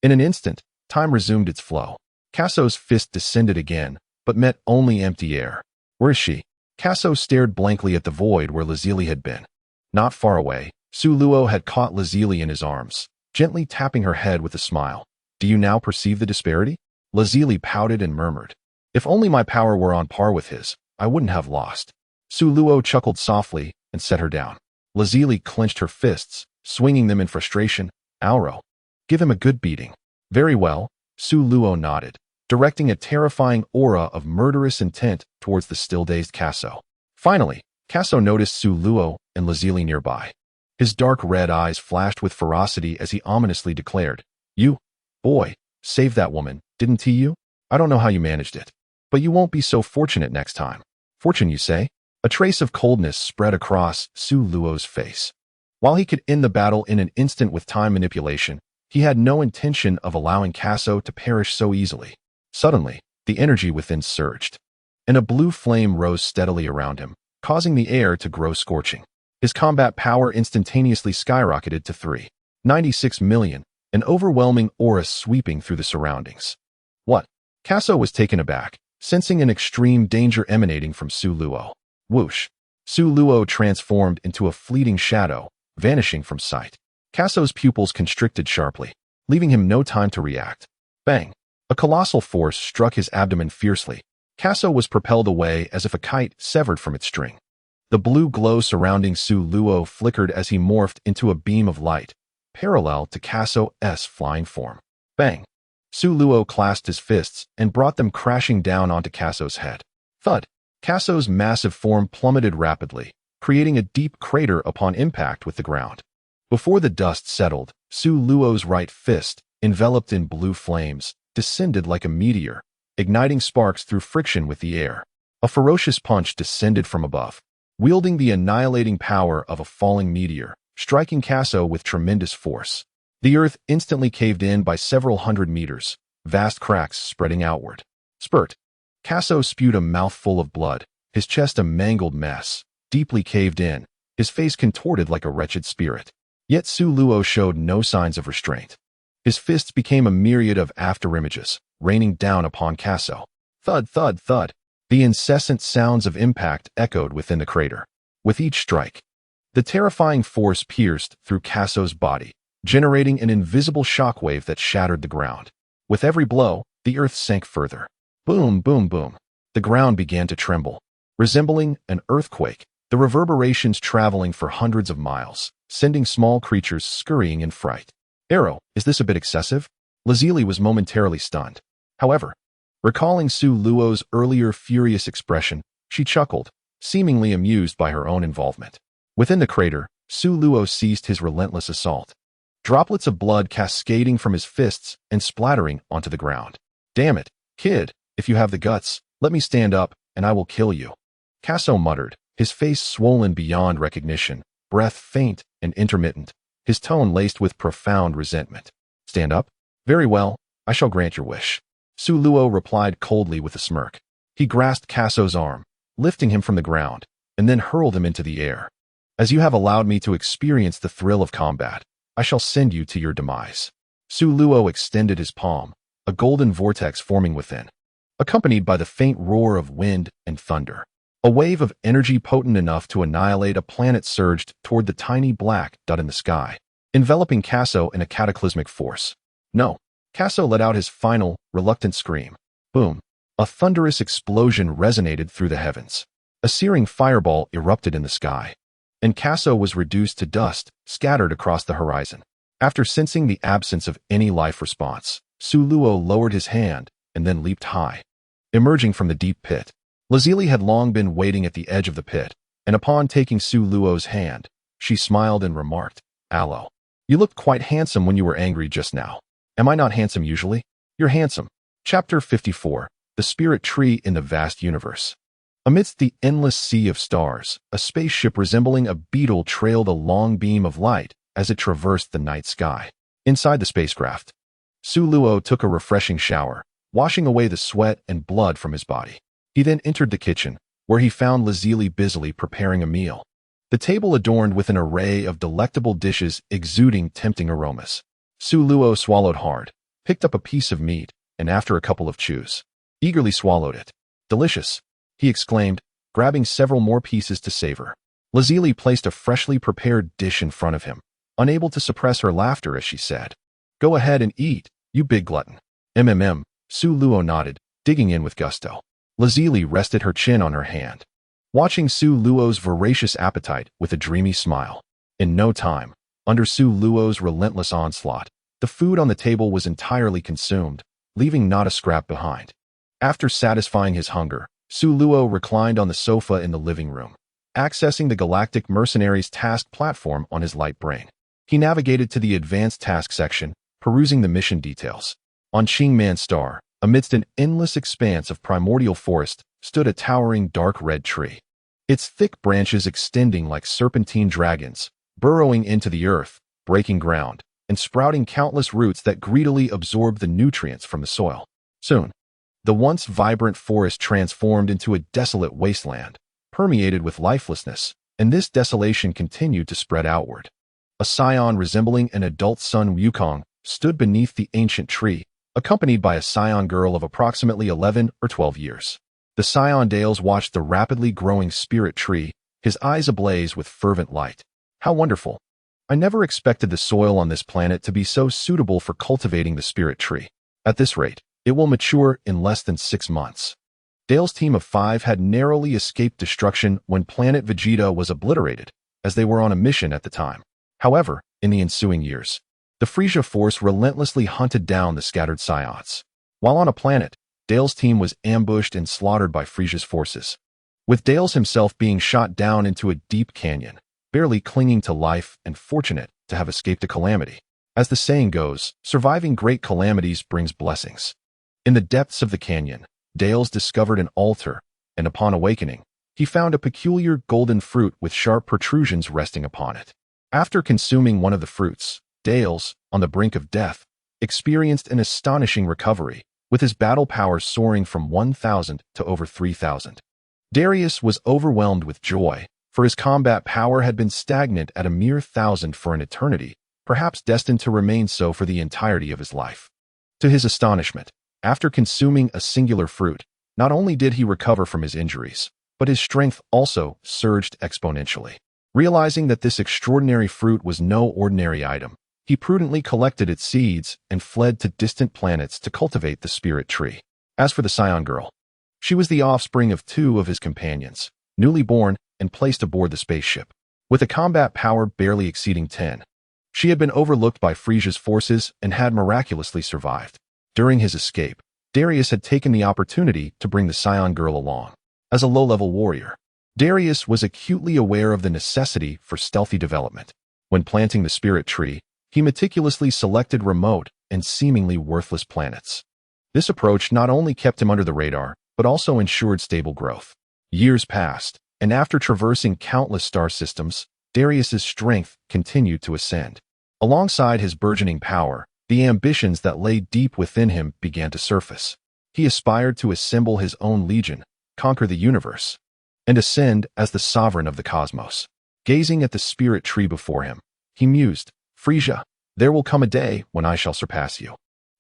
In an instant, time resumed its flow. Casso's fist descended again, but met only empty air. Where is she? Casso stared blankly at the void where Lazili had been. Not far away, Suluo had caught Lazili in his arms, gently tapping her head with a smile. Do you now perceive the disparity? Lazili pouted and murmured. If only my power were on par with his, I wouldn't have lost. Suluo chuckled softly and set her down. Lazili clenched her fists, swinging them in frustration. Auro, give him a good beating. Very well, Suluo nodded, directing a terrifying aura of murderous intent towards the still-dazed Casso. Finally, Casso noticed Suluo and Lazili nearby. His dark red eyes flashed with ferocity as he ominously declared, You, boy, saved that woman, didn't he? I don't know how you managed it, but you won't be so fortunate next time. Fortune, you say? A trace of coldness spread across Suluo's face. While he could end the battle in an instant with time manipulation, he had no intention of allowing Casso to perish so easily. Suddenly, the energy within surged, and a blue flame rose steadily around him, causing the air to grow scorching. His combat power instantaneously skyrocketed to 3.96 million, an overwhelming aura sweeping through the surroundings. What? Casso was taken aback, sensing an extreme danger emanating from Suluo. Whoosh! Suluo transformed into a fleeting shadow, vanishing from sight. Casso's pupils constricted sharply, leaving him no time to react. Bang! A colossal force struck his abdomen fiercely. Casso was propelled away as if a kite severed from its string. The blue glow surrounding Suluo flickered as he morphed into a beam of light, parallel to Casso's flying form. Bang! Suluo clasped his fists and brought them crashing down onto Casso's head. Thud! Casso's massive form plummeted rapidly, creating a deep crater upon impact with the ground. Before the dust settled, Suluo's right fist, enveloped in blue flames, descended like a meteor, igniting sparks through friction with the air. A ferocious punch descended from above, wielding the annihilating power of a falling meteor, striking Casso with tremendous force. The earth instantly caved in by several hundred meters, vast cracks spreading outward. Spurt! Casso spewed a mouthful of blood, his chest a mangled mess, deeply caved in, his face contorted like a wretched spirit. Yet Suluo showed no signs of restraint. His fists became a myriad of afterimages, raining down upon Casso. Thud, thud, thud. The incessant sounds of impact echoed within the crater. With each strike, the terrifying force pierced through Casso's body, generating an invisible shockwave that shattered the ground. With every blow, the earth sank further. Boom, boom, boom. The ground began to tremble, resembling an earthquake, the reverberations traveling for hundreds of miles, sending small creatures scurrying in fright. Arrow, is this a bit excessive? Lazili was momentarily stunned. However, recalling Suluo's earlier furious expression, she chuckled, seemingly amused by her own involvement. Within the crater, Suluo ceased his relentless assault. droplets of blood cascading from his fists and splattering onto the ground. "Damn it, kid, if you have the guts, let me stand up and I will kill you," Casso muttered, his face swollen beyond recognition, breath faint and intermittent, his tone laced with profound resentment. "Stand up? Very well, I shall grant your wish," Suluo replied coldly with a smirk. He grasped Casso's arm, lifting him from the ground, and then hurled him into the air. "As you have allowed me to experience the thrill of combat, I shall send you to your demise." Suluo extended his palm, a golden vortex forming within, accompanied by the faint roar of wind and thunder. A wave of energy potent enough to annihilate a planet surged toward the tiny black dot in the sky, enveloping Casso in a cataclysmic force. "No!" Casso let out his final, reluctant scream. Boom! A thunderous explosion resonated through the heavens. A searing fireball erupted in the sky, and Casso was reduced to dust, scattered across the horizon. After sensing the absence of any life response, Suluo lowered his hand and then leaped high, emerging from the deep pit. Lazili had long been waiting at the edge of the pit, and upon taking Suluo's hand, she smiled and remarked, "Aloe, you looked quite handsome when you were angry just now. Am I not handsome usually?" "You're handsome." Chapter 54, The Spirit Tree in the Vast Universe. Amidst the endless sea of stars, a spaceship resembling a beetle trailed a long beam of light as it traversed the night sky. Inside the spacecraft, Suluo took a refreshing shower, washing away the sweat and blood from his body. He then entered the kitchen, where he found Lazili busily preparing a meal. The table adorned with an array of delectable dishes exuding tempting aromas. Suluo swallowed hard, picked up a piece of meat, and after a couple of chews, eagerly swallowed it. "Delicious," he exclaimed, grabbing several more pieces to savor. Lazili placed a freshly prepared dish in front of him, unable to suppress her laughter as she said, "Go ahead and eat, you big glutton." Suluo nodded, digging in with gusto. Lazili rested her chin on her hand, watching Suluo's voracious appetite with a dreamy smile. In no time, under Suluo's relentless onslaught, the food on the table was entirely consumed, leaving not a scrap behind. After satisfying his hunger, Suluo reclined on the sofa in the living room, accessing the Galactic Mercenaries task platform on his light brain. He navigated to the advanced task section, perusing the mission details. On Qingman Star, amidst an endless expanse of primordial forest, stood a towering dark red tree, its thick branches extending like serpentine dragons, burrowing into the earth, breaking ground, and sprouting countless roots that greedily absorbed the nutrients from the soil. Soon, the once vibrant forest transformed into a desolate wasteland, permeated with lifelessness, and this desolation continued to spread outward. A scion resembling an adult Sun Wukong stood beneath the ancient tree, accompanied by a scion girl of approximately 11 or 12 years. The scion Dales watched the rapidly growing spirit tree, his eyes ablaze with fervent light. "How wonderful! I never expected the soil on this planet to be so suitable for cultivating the spirit tree. At this rate, it will mature in less than 6 months." Dale's team of 5 had narrowly escaped destruction when planet Vegeta was obliterated, as they were on a mission at the time. However, in the ensuing years, the Frisia force relentlessly hunted down the scattered scions. While on a planet, Dale's team was ambushed and slaughtered by Frisia's forces, with Dales himself being shot down into a deep canyon, barely clinging to life and fortunate to have escaped a calamity. As the saying goes, surviving great calamities brings blessings. In the depths of the canyon, Dales discovered an altar, and upon awakening, he found a peculiar golden fruit with sharp protrusions resting upon it. After consuming one of the fruits, Dales, on the brink of death, experienced an astonishing recovery, with his battle powers soaring from 1,000 to over 3,000. Darius was overwhelmed with joy, for his combat power had been stagnant at a mere 1,000 for an eternity, perhaps destined to remain so for the entirety of his life. To his astonishment, after consuming a singular fruit, not only did he recover from his injuries, but his strength also surged exponentially. Realizing that this extraordinary fruit was no ordinary item, he prudently collected its seeds and fled to distant planets to cultivate the spirit tree. As for the scion girl, she was the offspring of 2 of his companions, newly born and placed aboard the spaceship. With a combat power barely exceeding 10, she had been overlooked by Frisia's forces and had miraculously survived. During his escape, Darius had taken the opportunity to bring the scion girl along. As a low-level warrior, Darius was acutely aware of the necessity for stealthy development. When planting the spirit tree, He meticulously selected remote and seemingly worthless planets. This approach not only kept him under the radar, but also ensured stable growth. Years passed, and after traversing countless star systems, Darius's strength continued to ascend. Alongside his burgeoning power, the ambitions that lay deep within him began to surface. He aspired to assemble his own legion, conquer the universe, and ascend as the sovereign of the cosmos. Gazing at the spirit tree before him, he mused, "Frisia, there will come a day when I shall surpass you.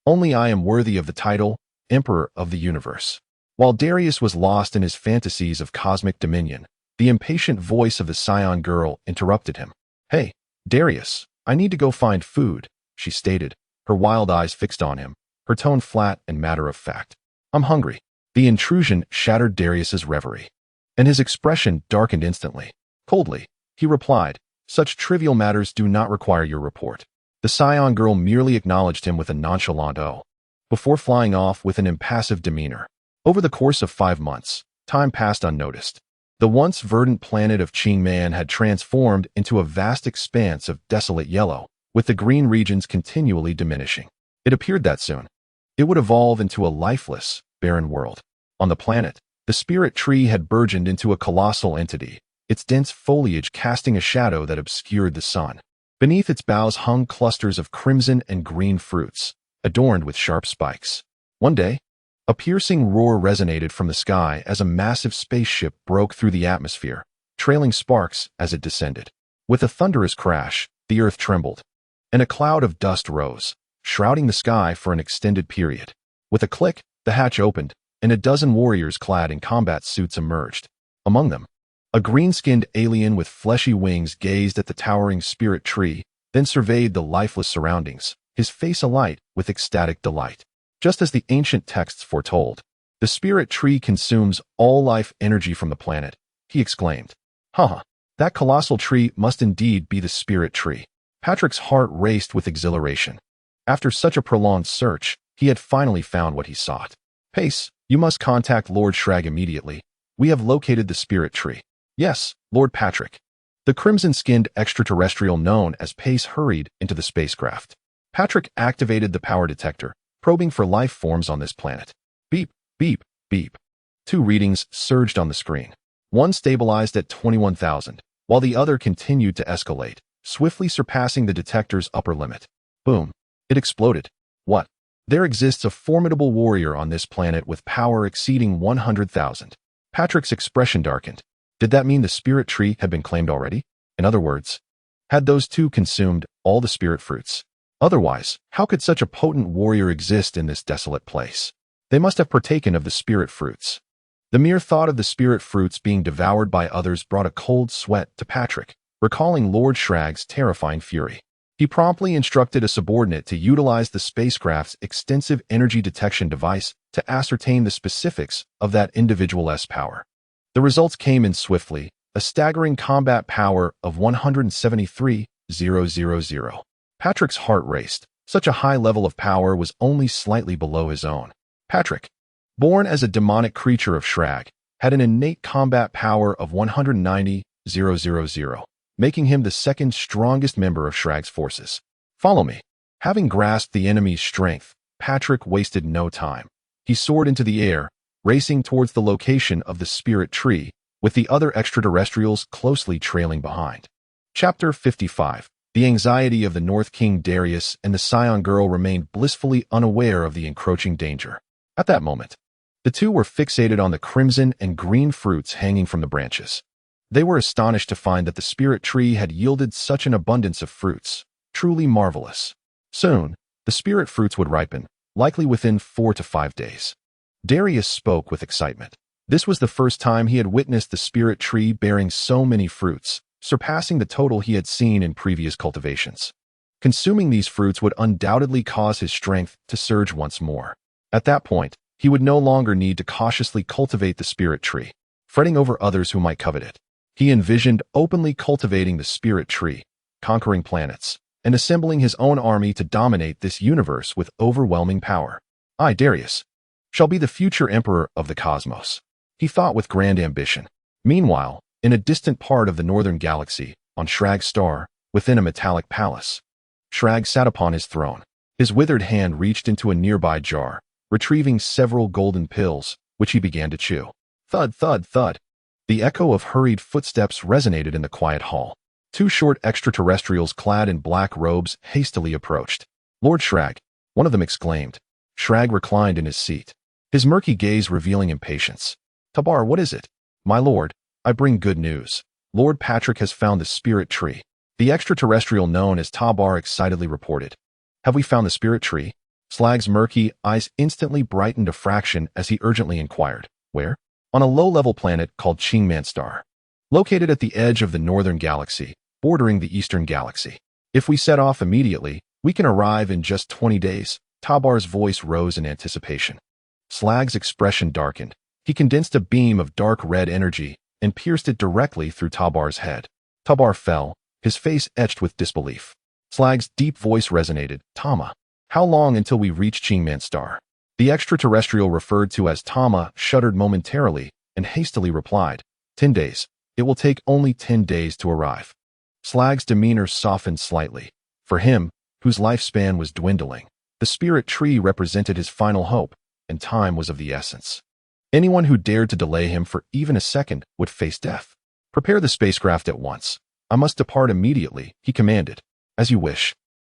Only I am worthy of the title, Emperor of the Universe." While Darius was lost in his fantasies of cosmic dominion, the impatient voice of the Scion girl interrupted him. "Hey, Darius, I need to go find food," she stated, her wild eyes fixed on him, her tone flat and matter-of-fact. "I'm hungry." The intrusion shattered Darius's reverie, and his expression darkened instantly. Coldly, he replied, "Such trivial matters do not require your report." The Scion girl merely acknowledged him with a nonchalant "oh," before flying off with an impassive demeanor. Over the course of 5 months, time passed unnoticed. The once verdant planet of Qingman had transformed into a vast expanse of desolate yellow, with the green regions continually diminishing. It appeared that soon it would evolve into a lifeless, barren world. On the planet, the spirit tree had burgeoned into a colossal entity, its dense foliage casting a shadow that obscured the sun. Beneath its boughs hung clusters of crimson and green fruits, adorned with sharp spikes. One day, a piercing roar resonated from the sky as a massive spaceship broke through the atmosphere, trailing sparks as it descended. With a thunderous crash, the earth trembled, and a cloud of dust rose, shrouding the sky for an extended period. With a click, the hatch opened, and a dozen warriors clad in combat suits emerged. Among them, a green-skinned alien with fleshy wings gazed at the towering spirit tree, then surveyed the lifeless surroundings, his face alight with ecstatic delight. Just as the ancient texts foretold, the spirit tree consumes all life energy from the planet, he exclaimed. "Haha, that colossal tree must indeed be the spirit tree." Patrick's heart raced with exhilaration. After such a prolonged search, he had finally found what he sought. "Pace, you must contact Lord Shrag immediately. We have located the spirit tree." "Yes, Lord Patrick." The crimson-skinned extraterrestrial known as Pace hurried into the spacecraft. Patrick activated the power detector, probing for life forms on this planet. Beep, beep, beep. 2 readings surged on the screen. One stabilized at 21,000, while the other continued to escalate, swiftly surpassing the detector's upper limit. Boom. It exploded. "What? There exists a formidable warrior on this planet with power exceeding 100,000. Patrick's expression darkened. Did that mean the spirit tree had been claimed already? In other words, had those two consumed all the spirit fruits? Otherwise, how could such a potent warrior exist in this desolate place? They must have partaken of the spirit fruits. The mere thought of the spirit fruits being devoured by others brought a cold sweat to Patrick, recalling Lord Shrag's terrifying fury. He promptly instructed a subordinate to utilize the spacecraft's extensive energy detection device to ascertain the specifics of that individual's power. The results came in swiftly, a staggering combat power of 173,000. Patrick's heart raced. Such a high level of power was only slightly below his own. Patrick, born as a demonic creature of Shrag, had an innate combat power of 190,000, making him the second strongest member of Shrag's forces. "Follow me." Having grasped the enemy's strength, Patrick wasted no time. He soared into the air, racing towards the location of the spirit tree, with the other extraterrestrials closely trailing behind. Chapter 55. The anxiety of the North King Darius and the Scion girl remained blissfully unaware of the encroaching danger. At that moment, the two were fixated on the crimson and green fruits hanging from the branches. They were astonished to find that the spirit tree had yielded such an abundance of fruits, truly marvelous. Soon, the spirit fruits would ripen, likely within 4 to 5 days. Darius spoke with excitement. This was the first time he had witnessed the spirit tree bearing so many fruits, surpassing the total he had seen in previous cultivations. Consuming these fruits would undoubtedly cause his strength to surge once more. At that point, he would no longer need to cautiously cultivate the spirit tree, fretting over others who might covet it. He envisioned openly cultivating the spirit tree, conquering planets, and assembling his own army to dominate this universe with overwhelming power. "I, Darius, shall be the future emperor of the cosmos," he thought with grand ambition. Meanwhile, in a distant part of the northern galaxy, on Shrag's star, within a metallic palace, Shrag sat upon his throne. His withered hand reached into a nearby jar, retrieving several golden pills, which he began to chew. Thud, thud, thud. The echo of hurried footsteps resonated in the quiet hall. Two short extraterrestrials clad in black robes hastily approached. Lord Shrag, one of them exclaimed. Shrag reclined in his seat, his murky gaze revealing impatience. Tabar, what is it? My lord, I bring good news. Lord Patrick has found the spirit tree. The extraterrestrial known as Tabar excitedly reported. Have we found the spirit tree? Slag's murky eyes instantly brightened a fraction as he urgently inquired. Where? On a low-level planet called Qingman Star, located at the edge of the northern galaxy, bordering the eastern galaxy. If we set off immediately, we can arrive in just 20 days. Tabar's voice rose in anticipation. Slag's expression darkened. He condensed a beam of dark red energy and pierced it directly through Tabar's head. Tabar fell, his face etched with disbelief. Slag's deep voice resonated. Tama, how long until we reach Qingman Star? The extraterrestrial referred to as Tama shuddered momentarily and hastily replied, 10 days. It will take only 10 days to arrive. Slag's demeanor softened slightly. For him, whose lifespan was dwindling, the spirit tree represented his final hope, and time was of the essence. Anyone who dared to delay him for even a second would face death. Prepare the spacecraft at once. I must depart immediately, he commanded. As you wish.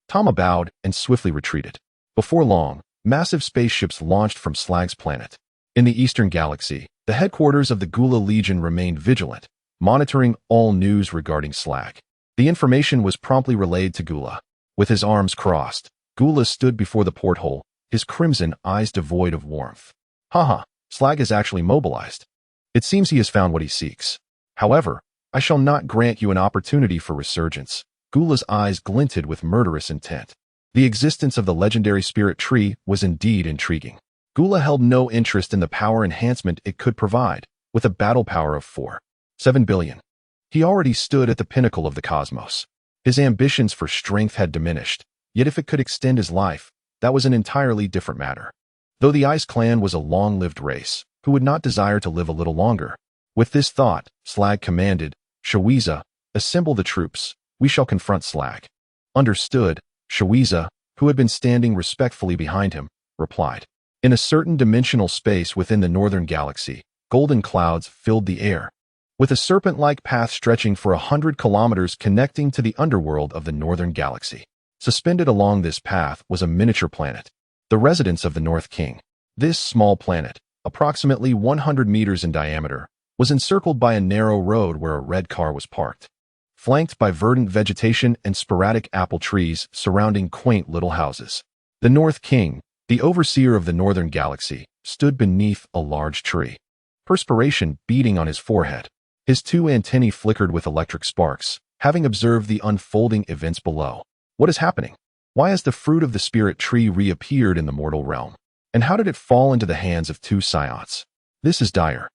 Tama bowed and swiftly retreated. Before long, massive spaceships launched from Slag's planet. In the eastern galaxy, the headquarters of the Gula Legion remained vigilant, monitoring all news regarding Slag. The information was promptly relayed to Gula. With his arms crossed, Gula stood before the porthole, his crimson eyes devoid of warmth. Haha, Slag is actually mobilized. It seems he has found what he seeks. However, I shall not grant you an opportunity for resurgence. Gula's eyes glinted with murderous intent. The existence of the legendary spirit tree was indeed intriguing. Gula held no interest in the power enhancement it could provide, with a battle power of 4.7 billion. He already stood at the pinnacle of the cosmos. His ambitions for strength had diminished, yet if it could extend his life, that was an entirely different matter. Though the Ice Clan was a long-lived race, who would not desire to live a little longer? With this thought, Slag commanded, Shawiza, assemble the troops. We shall confront Slag. Understood, Shawiza, who had been standing respectfully behind him, replied. In a certain dimensional space within the northern galaxy, golden clouds filled the air, with a serpent-like path stretching for 100 kilometers connecting to the underworld of the northern galaxy. Suspended along this path was a miniature planet, the residence of the North King. This small planet, approximately 100 meters in diameter, was encircled by a narrow road where a red car was parked, flanked by verdant vegetation and sporadic apple trees surrounding quaint little houses. The North King, the overseer of the northern galaxy, stood beneath a large tree, perspiration beading on his forehead. His two antennae flickered with electric sparks, having observed the unfolding events below. What is happening? Why has the fruit of the spirit tree reappeared in the mortal realm? And how did it fall into the hands of two scions? This is dire.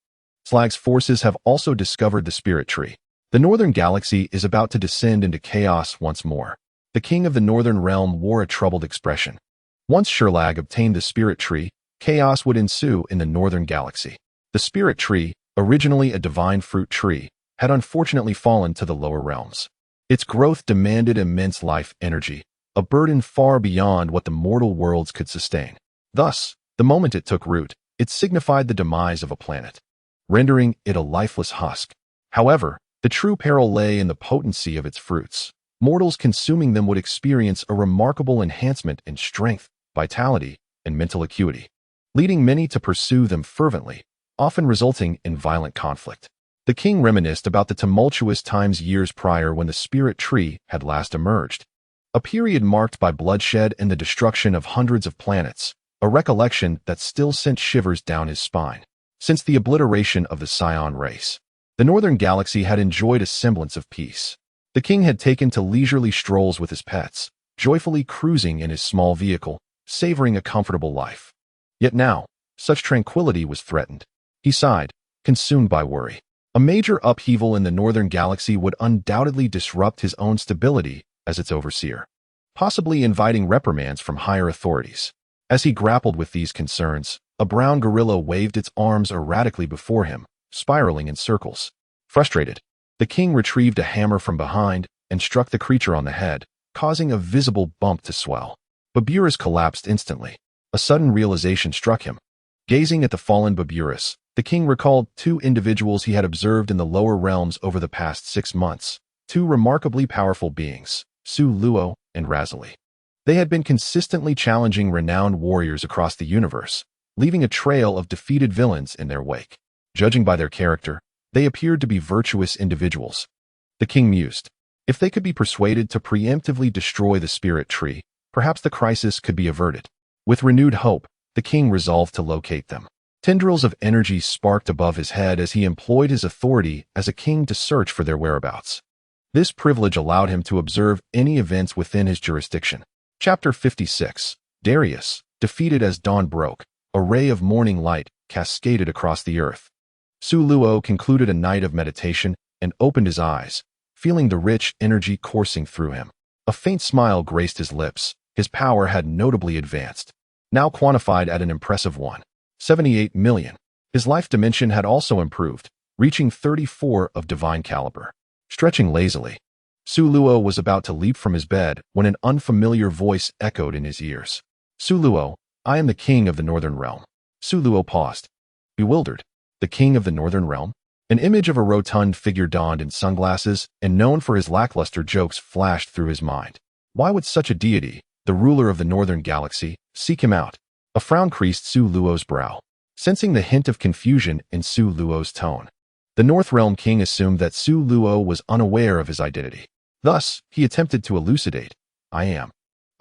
Slag's forces have also discovered the spirit tree. The northern galaxy is about to descend into chaos once more. The king of the northern realm wore a troubled expression. Once Sherlag obtained the spirit tree, chaos would ensue in the northern galaxy. The spirit tree, originally a divine fruit tree, had unfortunately fallen to the lower realms. Its growth demanded immense life energy, a burden far beyond what the mortal worlds could sustain. Thus, the moment it took root, it signified the demise of a planet, rendering it a lifeless husk. However, the true peril lay in the potency of its fruits. Mortals consuming them would experience a remarkable enhancement in strength, vitality, and mental acuity, leading many to pursue them fervently, often resulting in violent conflict. The king reminisced about the tumultuous times years prior when the spirit tree had last emerged, a period marked by bloodshed and the destruction of hundreds of planets, a recollection that still sent shivers down his spine. Since the obliteration of the Scion race, the northern galaxy had enjoyed a semblance of peace. The king had taken to leisurely strolls with his pets, joyfully cruising in his small vehicle, savoring a comfortable life. Yet now, such tranquility was threatened. He sighed, consumed by worry. A major upheaval in the northern galaxy would undoubtedly disrupt his own stability as its overseer, possibly inviting reprimands from higher authorities. As he grappled with these concerns, a brown gorilla waved its arms erratically before him, spiraling in circles. Frustrated, the king retrieved a hammer from behind and struck the creature on the head, causing a visible bump to swell. But Beerus collapsed instantly. A sudden realization struck him. Gazing at the fallen Beerus, the king recalled two individuals he had observed in the lower realms over the past 6 months, two remarkably powerful beings, Su Luo and Razali. They had been consistently challenging renowned warriors across the universe, leaving a trail of defeated villains in their wake. Judging by their character, they appeared to be virtuous individuals. The king mused. If they could be persuaded to preemptively destroy the spirit tree, perhaps the crisis could be averted. With renewed hope, the king resolved to locate them. Tendrils of energy sparked above his head as he employed his authority as a king to search for their whereabouts. This privilege allowed him to observe any events within his jurisdiction. Chapter 56. Darius, defeated as dawn broke, a ray of morning light cascaded across the earth. Su Luo concluded a night of meditation and opened his eyes, feeling the rich energy coursing through him. A faint smile graced his lips. His power had notably advanced, now quantified at an impressive 1.78 million. His life dimension had also improved, reaching 34 of divine caliber. Stretching lazily, Su Luo was about to leap from his bed when an unfamiliar voice echoed in his ears. Su Luo, I am the king of the Northern Realm. Su Luo paused, bewildered. The king of the Northern Realm? An image of a rotund figure donned in sunglasses and known for his lackluster jokes flashed through his mind. Why would such a deity, the ruler of the Northern Galaxy, seek him out? A frown creased Su Luo's brow, sensing the hint of confusion in Su Luo's tone. The North Realm king assumed that Su Luo was unaware of his identity. Thus, he attempted to elucidate. I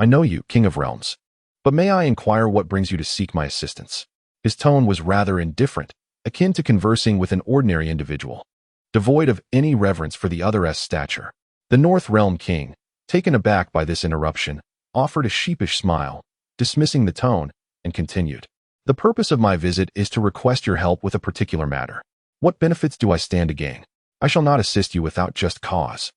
know you, King of Realms. But may I inquire what brings you to seek my assistance? His tone was rather indifferent, akin to conversing with an ordinary individual, devoid of any reverence for the other's stature. The North Realm king, taken aback by this interruption, offered a sheepish smile, dismissing the tone, and continued. The purpose of my visit is to request your help with a particular matter. What benefits do I stand to gain? I shall not assist you without just cause.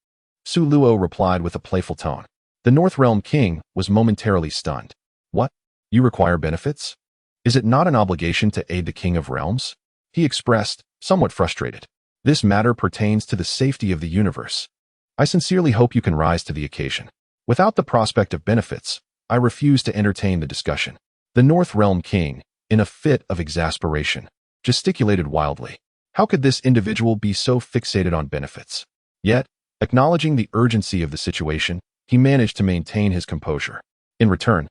Su Luo replied with a playful tone. The North Realm king was momentarily stunned. What? You require benefits? Is it not an obligation to aid the King of Realms? He expressed, somewhat frustrated. This matter pertains to the safety of the universe. I sincerely hope you can rise to the occasion. Without the prospect of benefits, I refuse to entertain the discussion. The North Realm king, in a fit of exasperation, gesticulated wildly. How could this individual be so fixated on benefits? Yet, acknowledging the urgency of the situation, he managed to maintain his composure. In return,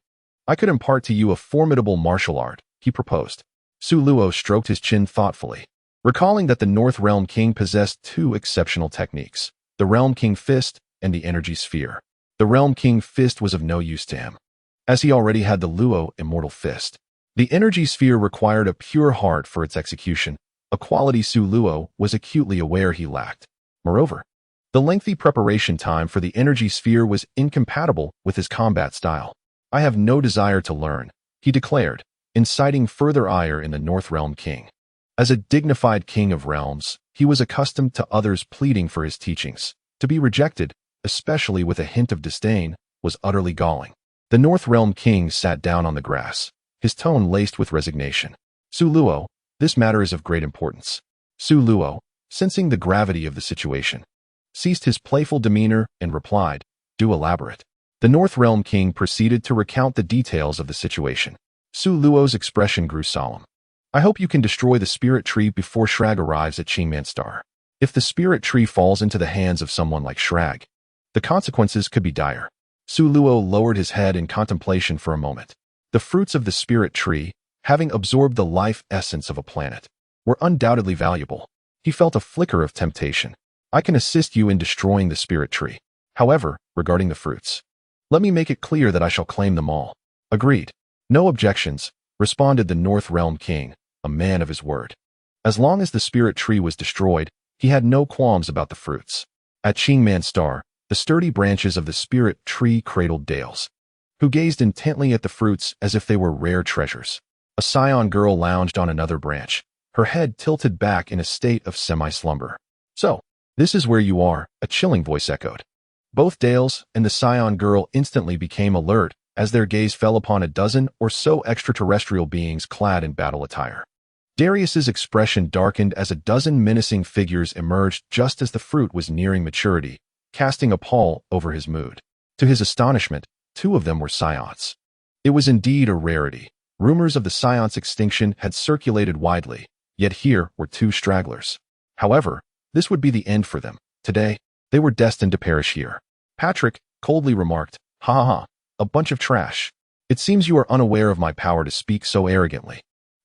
I could impart to you a formidable martial art, he proposed. Su Luo stroked his chin thoughtfully, recalling that the North Realm king possessed two exceptional techniques, the Realm King Fist and the Energy Sphere. The Realm King Fist was of no use to him, as he already had the Luo Immortal Fist. The Energy Sphere required a pure heart for its execution, a quality Su Luo was acutely aware he lacked. Moreover, the lengthy preparation time for the Energy Sphere was incompatible with his combat style. I have no desire to learn, he declared, inciting further ire in the North Realm king. As a dignified king of realms, he was accustomed to others pleading for his teachings. To be rejected, especially with a hint of disdain, was utterly galling. The North Realm king sat down on the grass, his tone laced with resignation. Su Luo, this matter is of great importance. Su Luo, sensing the gravity of the situation, ceased his playful demeanor and replied, do elaborate. The North Realm king proceeded to recount the details of the situation. Su Luo's expression grew solemn. I hope you can destroy the spirit tree before Shrag arrives at Qingman Star. If the spirit tree falls into the hands of someone like Shrag, the consequences could be dire. Su Luo lowered his head in contemplation for a moment. The fruits of the spirit tree, having absorbed the life essence of a planet, were undoubtedly valuable. He felt a flicker of temptation. I can assist you in destroying the spirit tree. However, regarding the fruits, let me make it clear that I shall claim them all. Agreed. No objections, responded the North Realm king, a man of his word. As long as the spirit tree was destroyed, he had no qualms about the fruits. At Qingman Star, the sturdy branches of the spirit tree cradled Dales, who gazed intently at the fruits as if they were rare treasures. A scion girl lounged on another branch, her head tilted back in a state of semi-slumber. So, this is where you are, a chilling voice echoed. Both Dales and the scion girl instantly became alert as their gaze fell upon a dozen or so extraterrestrial beings clad in battle attire. Darius's expression darkened as a dozen menacing figures emerged just as the fruit was nearing maturity, casting a pall over his mood. To his astonishment, 2 of them were scions. It was indeed a rarity. Rumors of the scions' extinction had circulated widely, yet here were 2 stragglers. However, this would be the end for them. Today, they were destined to perish here. Patrick coldly remarked, "Ha ha ha, a bunch of trash. It seems you are unaware of my power to speak so arrogantly."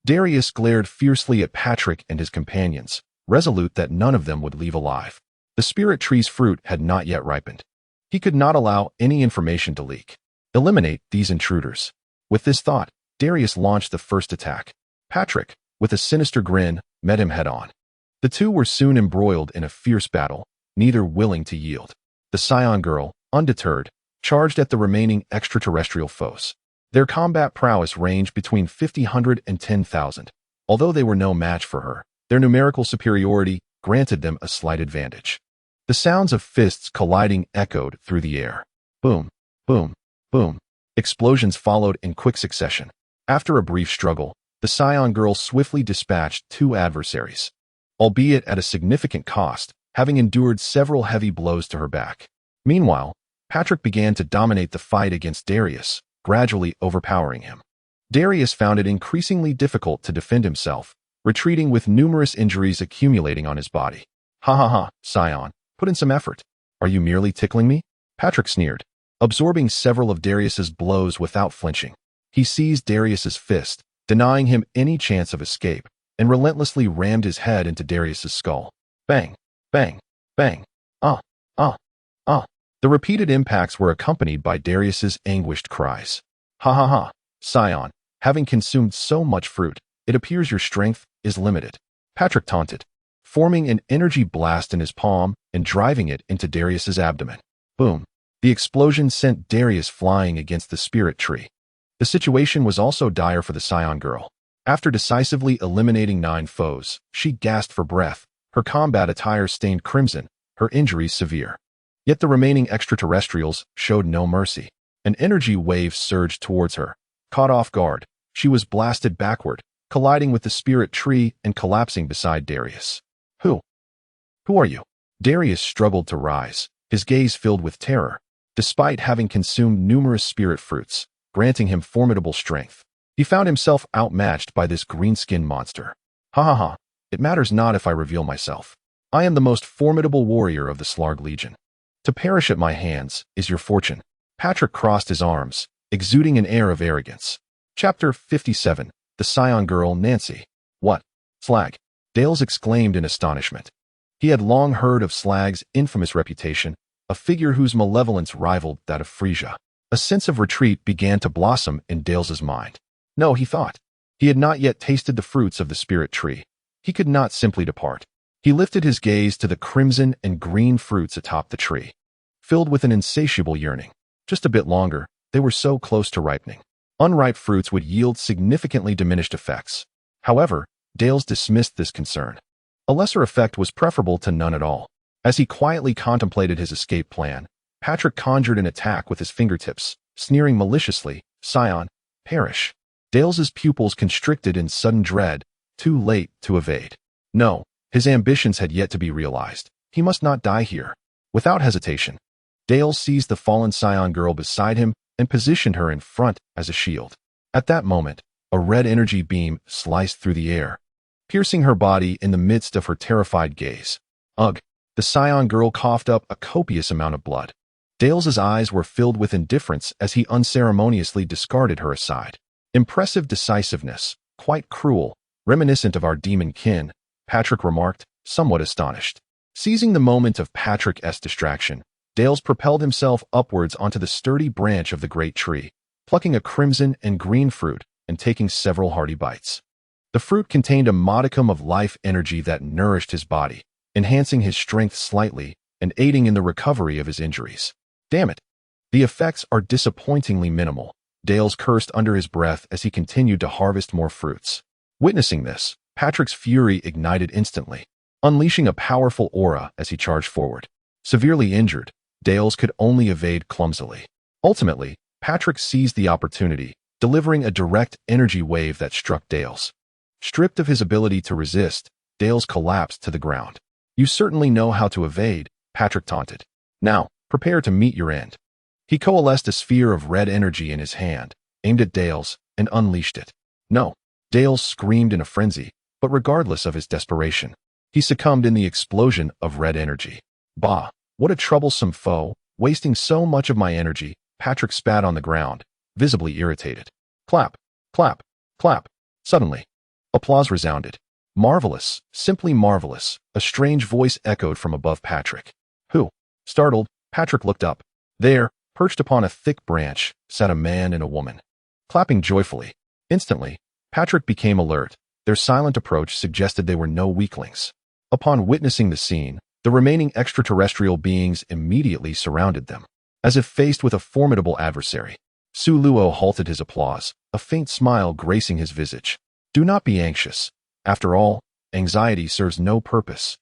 Darius glared fiercely at Patrick and his companions, resolute that none of them would leave alive. The spirit tree's fruit had not yet ripened. He could not allow any information to leak. Eliminate these intruders. With this thought, Darius launched the first attack. Patrick, with a sinister grin, met him head-on. The 2 were soon embroiled in a fierce battle, neither willing to yield. The Scion girl, undeterred, charged at the remaining extraterrestrial foes. Their combat prowess ranged between 50,000 and 10,000. Although they were no match for her, their numerical superiority granted them a slight advantage. The sounds of fists colliding echoed through the air. Boom, boom, boom. Explosions followed in quick succession. After a brief struggle, the Scion girl swiftly dispatched 2 adversaries, albeit at a significant cost, having endured several heavy blows to her back. Meanwhile, Patrick began to dominate the fight against Darius, gradually overpowering him. Darius found it increasingly difficult to defend himself, retreating with numerous injuries accumulating on his body. "Ha ha ha, Scion, put in some effort. Are you merely tickling me?" Patrick sneered, absorbing several of Darius's blows without flinching. He seized Darius's fist, denying him any chance of escape, and relentlessly rammed his head into Darius's skull. Bang, bang, bang, ah, ah, ah. The repeated impacts were accompanied by Darius's anguished cries. "Ha ha ha, Scion, having consumed so much fruit, it appears your strength is limited." Patrick taunted, forming an energy blast in his palm and driving it into Darius's abdomen. Boom. The explosion sent Darius flying against the spirit tree. The situation was also dire for the Scion girl. After decisively eliminating 9 foes, she gasped for breath, her combat attire stained crimson, her injuries severe. Yet the remaining extraterrestrials showed no mercy. An energy wave surged towards her. Caught off guard, she was blasted backward, colliding with the spirit tree and collapsing beside Darius. Who are you?" Darius struggled to rise, his gaze filled with terror, despite having consumed numerous spirit fruits, granting him formidable strength. He found himself outmatched by this green-skinned monster. "Ha ha ha, it matters not if I reveal myself. I am the most formidable warrior of the Slarg Legion. To perish at my hands is your fortune." Patrick crossed his arms, exuding an air of arrogance. Chapter 57. The Scion Girl, Nancy. "What? Slag?" Dales exclaimed in astonishment. He had long heard of Slag's infamous reputation, a figure whose malevolence rivaled that of Frisia. A sense of retreat began to blossom in Dales's mind. No, he thought. He had not yet tasted the fruits of the spirit tree. He could not simply depart. He lifted his gaze to the crimson and green fruits atop the tree, filled with an insatiable yearning. Just a bit longer, they were so close to ripening. Unripe fruits would yield significantly diminished effects. However, Dales dismissed this concern. A lesser effect was preferable to none at all. As he quietly contemplated his escape plan, Patrick conjured an attack with his fingertips, sneering maliciously, "Scion, perish." Dales's pupils constricted in sudden dread, too late to evade. No, his ambitions had yet to be realized. He must not die here. Without hesitation, Dales seized the fallen Scion girl beside him and positioned her in front as a shield. At that moment, a red energy beam sliced through the air, piercing her body in the midst of her terrified gaze. Ugh! The Scion girl coughed up a copious amount of blood. Dales's eyes were filled with indifference as he unceremoniously discarded her aside. Impressive decisiveness, quite cruel, reminiscent of our demon kin, Patrick remarked, somewhat astonished. Seizing the moment of Patrick's distraction, Dales propelled himself upwards onto the sturdy branch of the great tree, plucking a crimson and green fruit and taking several hearty bites. The fruit contained a modicum of life energy that nourished his body, enhancing his strength slightly and aiding in the recovery of his injuries. Damn it! The effects are disappointingly minimal, Dales cursed under his breath as he continued to harvest more fruits. Witnessing this, Patrick's fury ignited instantly, unleashing a powerful aura as he charged forward. Severely injured, Dales could only evade clumsily. Ultimately, Patrick seized the opportunity, delivering a direct energy wave that struck Dales. Stripped of his ability to resist, Dales collapsed to the ground. "You certainly know how to evade," Patrick taunted. "Now, prepare to meet your end." He coalesced a sphere of red energy in his hand, aimed at Dales, and unleashed it. No, Dales screamed in a frenzy, but regardless of his desperation, he succumbed in the explosion of red energy. Bah, what a troublesome foe, wasting so much of my energy. Patrick spat on the ground, visibly irritated. Clap, clap, clap. Suddenly, applause resounded. Marvelous, simply marvelous, a strange voice echoed from above Patrick. Who? Startled, Patrick looked up. There, perched upon a thick branch, sat a man and a woman, clapping joyfully. Instantly, Patrick became alert. Their silent approach suggested they were no weaklings. Upon witnessing the scene, the remaining extraterrestrial beings immediately surrounded them, as if faced with a formidable adversary. Su Luo halted his applause, a faint smile gracing his visage. Do not be anxious. After all, anxiety serves no purpose.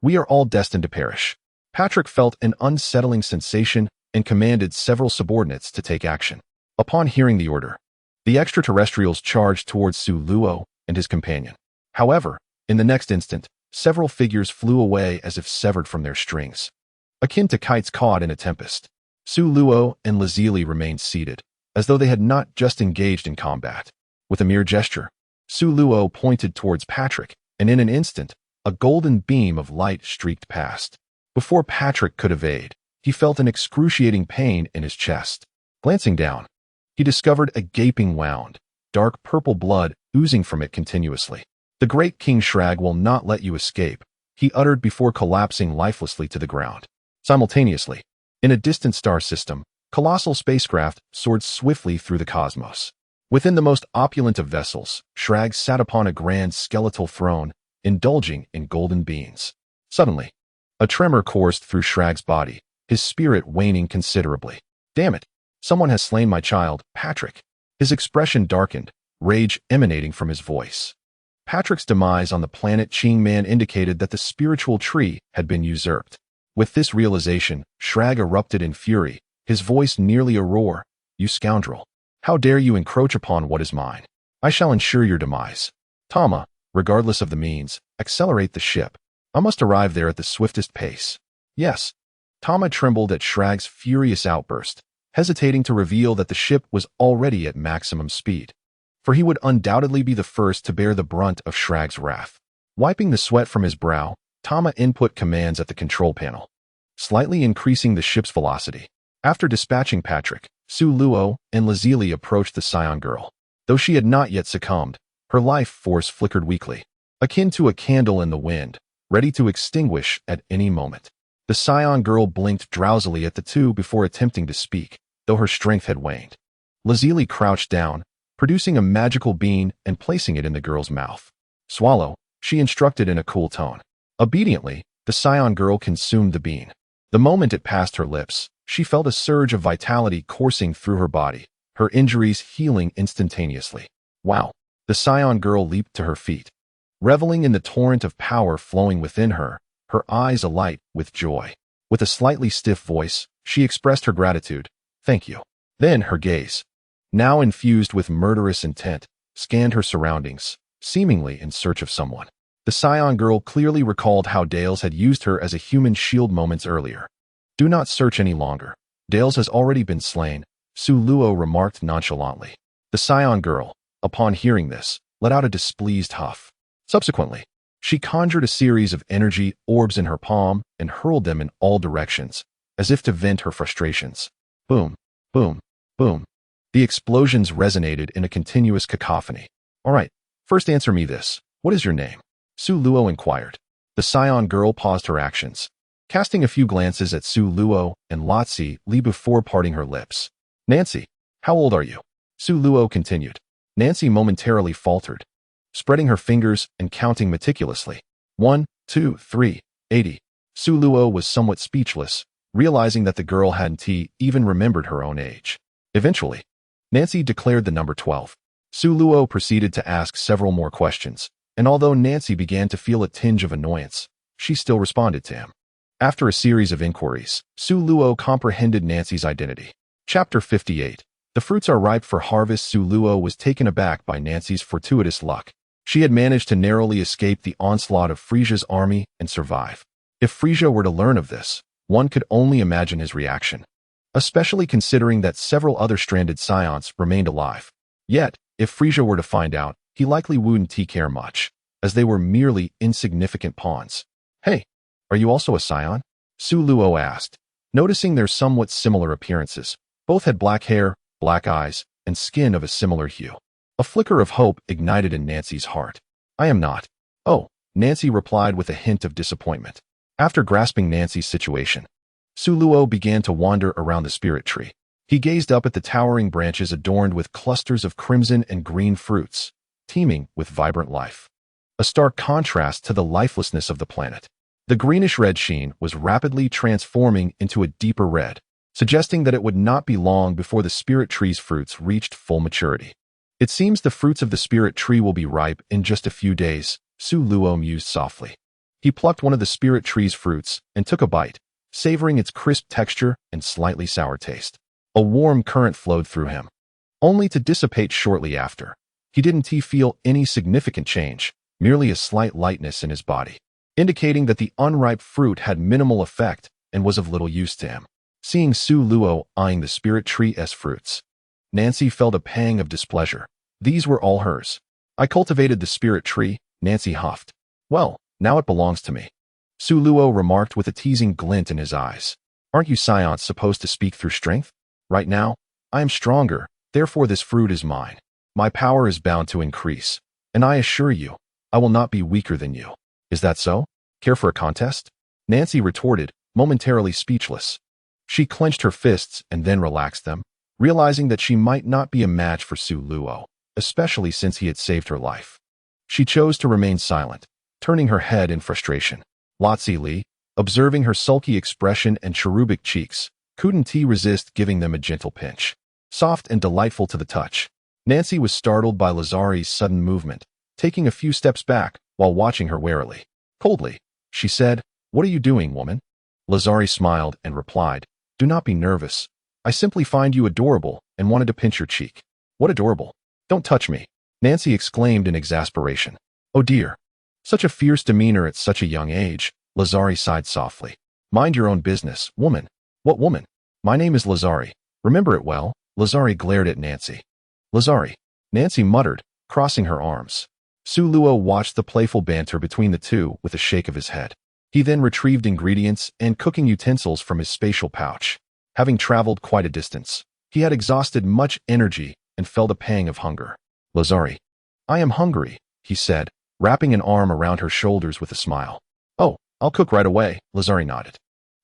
We are all destined to perish. Patrick felt an unsettling sensation and commanded several subordinates to take action. Upon hearing the order, the extraterrestrials charged towards Su Luo and his companion. However, in the next instant, several figures flew away as if severed from their strings, akin to kites caught in a tempest. Su Luo and Lazili remained seated, as though they had not just engaged in combat. With a mere gesture, Su Luo pointed towards Patrick, and in an instant, a golden beam of light streaked past. Before Patrick could evade, he felt an excruciating pain in his chest. Glancing down, he discovered a gaping wound, dark purple blood oozing from it continuously. The great King Shrag will not let you escape, he uttered before collapsing lifelessly to the ground. Simultaneously, in a distant star system, colossal spacecraft soared swiftly through the cosmos. Within the most opulent of vessels, Shrag sat upon a grand skeletal throne, indulging in golden beans. Suddenly, a tremor coursed through Shrag's body, his spirit waning considerably. Damn it! Someone has slain my child, Patrick. His expression darkened, rage emanating from his voice. Patrick's demise on the planet Qingman indicated that the spiritual tree had been usurped. With this realization, Shrag erupted in fury, his voice nearly a roar. You scoundrel! How dare you encroach upon what is mine? I shall ensure your demise. Tama, regardless of the means, accelerate the ship. I must arrive there at the swiftest pace. Yes. Tama trembled at Shrag's furious outburst, hesitating to reveal that the ship was already at maximum speed, for he would undoubtedly be the first to bear the brunt of Shrag's wrath. Wiping the sweat from his brow, Tama input commands at the control panel, slightly increasing the ship's velocity. After dispatching Patrick, Su Luo and Lazili approached the Scion girl. Though she had not yet succumbed, her life force flickered weakly, akin to a candle in the wind, ready to extinguish at any moment. The Scion girl blinked drowsily at the two before attempting to speak, though her strength had waned. Lazili crouched down, producing a magical bean and placing it in the girl's mouth. Swallow, she instructed in a cool tone. Obediently, the Scion girl consumed the bean. The moment it passed her lips, she felt a surge of vitality coursing through her body, her injuries healing instantaneously. Wow! The Scion girl leaped to her feet, reveling in the torrent of power flowing within her, her eyes alight with joy. With a slightly stiff voice, she expressed her gratitude. Thank you. Then her gaze, now infused with murderous intent, scanned her surroundings, seemingly in search of someone. The Scion girl clearly recalled how Dales had used her as a human shield moments earlier. Do not search any longer. Dales has already been slain, Su Luo remarked nonchalantly. The Scion girl, upon hearing this, let out a displeased huff. Subsequently, she conjured a series of energy orbs in her palm and hurled them in all directions, as if to vent her frustrations. Boom, boom, boom. The explosions resonated in a continuous cacophony. All right, first answer me this. What is your name? Su Luo inquired. The Scion girl paused her actions, casting a few glances at Su Luo and Lotzi Li before parting her lips. Nancy, how old are you? Su Luo continued. Nancy momentarily faltered, spreading her fingers and counting meticulously. 1, 2, 3, 80. Su Luo was somewhat speechless, realizing that the girl hadn't even remembered her own age. Eventually, Nancy declared the number 12. Su Luo proceeded to ask several more questions, and although Nancy began to feel a tinge of annoyance, she still responded to him. After a series of inquiries, Su Luo comprehended Nancy's identity. Chapter 58. The fruits are ripe for harvest. Su Luo was taken aback by Nancy's fortuitous luck. She had managed to narrowly escape the onslaught of Frisia's army and survive. If Frisia were to learn of this, one could only imagine his reaction. especially considering that several other stranded scions remained alive. Yet, if Frisia were to find out, he likely wouldn't care much, as they were merely insignificant pawns. Hey, are you also a scion? Su Luo asked, noticing their somewhat similar appearances. Both had black hair, black eyes, and skin of a similar hue. A flicker of hope ignited in Nancy's heart. I am not. Oh, Nancy replied with a hint of disappointment. After grasping Nancy's situation, Su Luo began to wander around the spirit tree. He gazed up at the towering branches adorned with clusters of crimson and green fruits, teeming with vibrant life. A stark contrast to the lifelessness of the planet. The greenish-red sheen was rapidly transforming into a deeper red, suggesting that it would not be long before the spirit tree's fruits reached full maturity. It seems the fruits of the spirit tree will be ripe in just a few days, Su Luo mused softly. He plucked one of the spirit tree's fruits and took a bite, savoring its crisp texture and slightly sour taste. A warm current flowed through him, only to dissipate shortly after. He didn't feel any significant change, merely a slight lightness in his body, indicating that the unripe fruit had minimal effect and was of little use to him. Seeing Su Luo eyeing the spirit tree's fruits, Nancy felt a pang of displeasure. These were all hers. I cultivated the spirit tree, Nancy huffed. Well, now it belongs to me. Su Luo remarked with a teasing glint in his eyes. Aren't you scions supposed to speak through strength? Right now, I am stronger, therefore this fruit is mine. My power is bound to increase, and I assure you, I will not be weaker than you. Is that so? Care for a contest? Nancy retorted, momentarily speechless. She clenched her fists and then relaxed them, realizing that she might not be a match for Su Luo, especially since he had saved her life. She chose to remain silent, turning her head in frustration. Lotzi Li, observing her sulky expression and cherubic cheeks, couldn't resist giving them a gentle pinch. Soft and delightful to the touch. Nancy was startled by Lazari's sudden movement, taking a few steps back while watching her warily. Coldly, she said, "What are you doing, woman?" Lazari smiled and replied, "Do not be nervous. I simply find you adorable and wanted to pinch your cheek." "What adorable? Don't touch me," Nancy exclaimed in exasperation. "Oh dear. Such a fierce demeanor at such a young age," Lazari sighed softly. "Mind your own business, woman." "What woman?" "My name is Lazari. Remember it well." Lazari glared at Nancy. "Lazari," Nancy muttered, crossing her arms. Su Luo watched the playful banter between the two with a shake of his head. He then retrieved ingredients and cooking utensils from his spatial pouch. Having traveled quite a distance, he had exhausted much energy and felt a pang of hunger. "Lazari, I am hungry," he said, wrapping an arm around her shoulders with a smile. "Oh, I'll cook right away," Lazari nodded.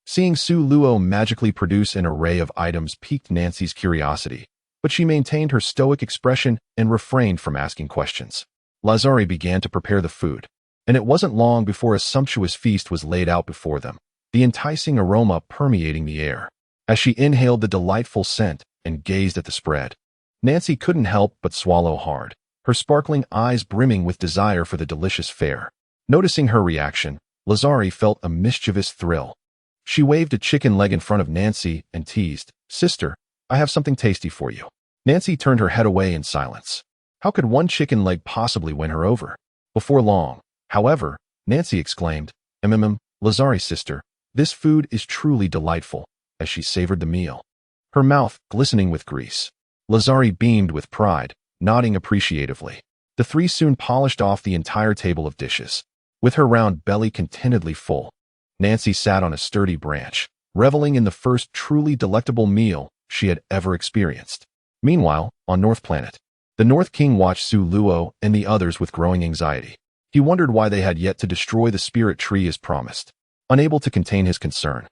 Seeing Su Luo magically produce an array of items piqued Nancy's curiosity, but she maintained her stoic expression and refrained from asking questions. Lazari began to prepare the food, and it wasn't long before a sumptuous feast was laid out before them, the enticing aroma permeating the air. As she inhaled the delightful scent and gazed at the spread, Nancy couldn't help but swallow hard, her sparkling eyes brimming with desire for the delicious fare. Noticing her reaction, Lazari felt a mischievous thrill. She waved a chicken leg in front of Nancy and teased, "Sister, I have something tasty for you." Nancy turned her head away in silence. How could one chicken leg possibly win her over? Before long, however, Nancy exclaimed, Lazari's sister, this food is truly delightful," as she savored the meal, her mouth glistening with grease. Lazari beamed with pride, nodding appreciatively. The three soon polished off the entire table of dishes. With her round belly contentedly full, Nancy sat on a sturdy branch, reveling in the first truly delectable meal she had ever experienced. Meanwhile, on North Planet, the North King watched Su Luo and the others with growing anxiety. He wondered why they had yet to destroy the spirit tree as promised. Unable to contain his concern,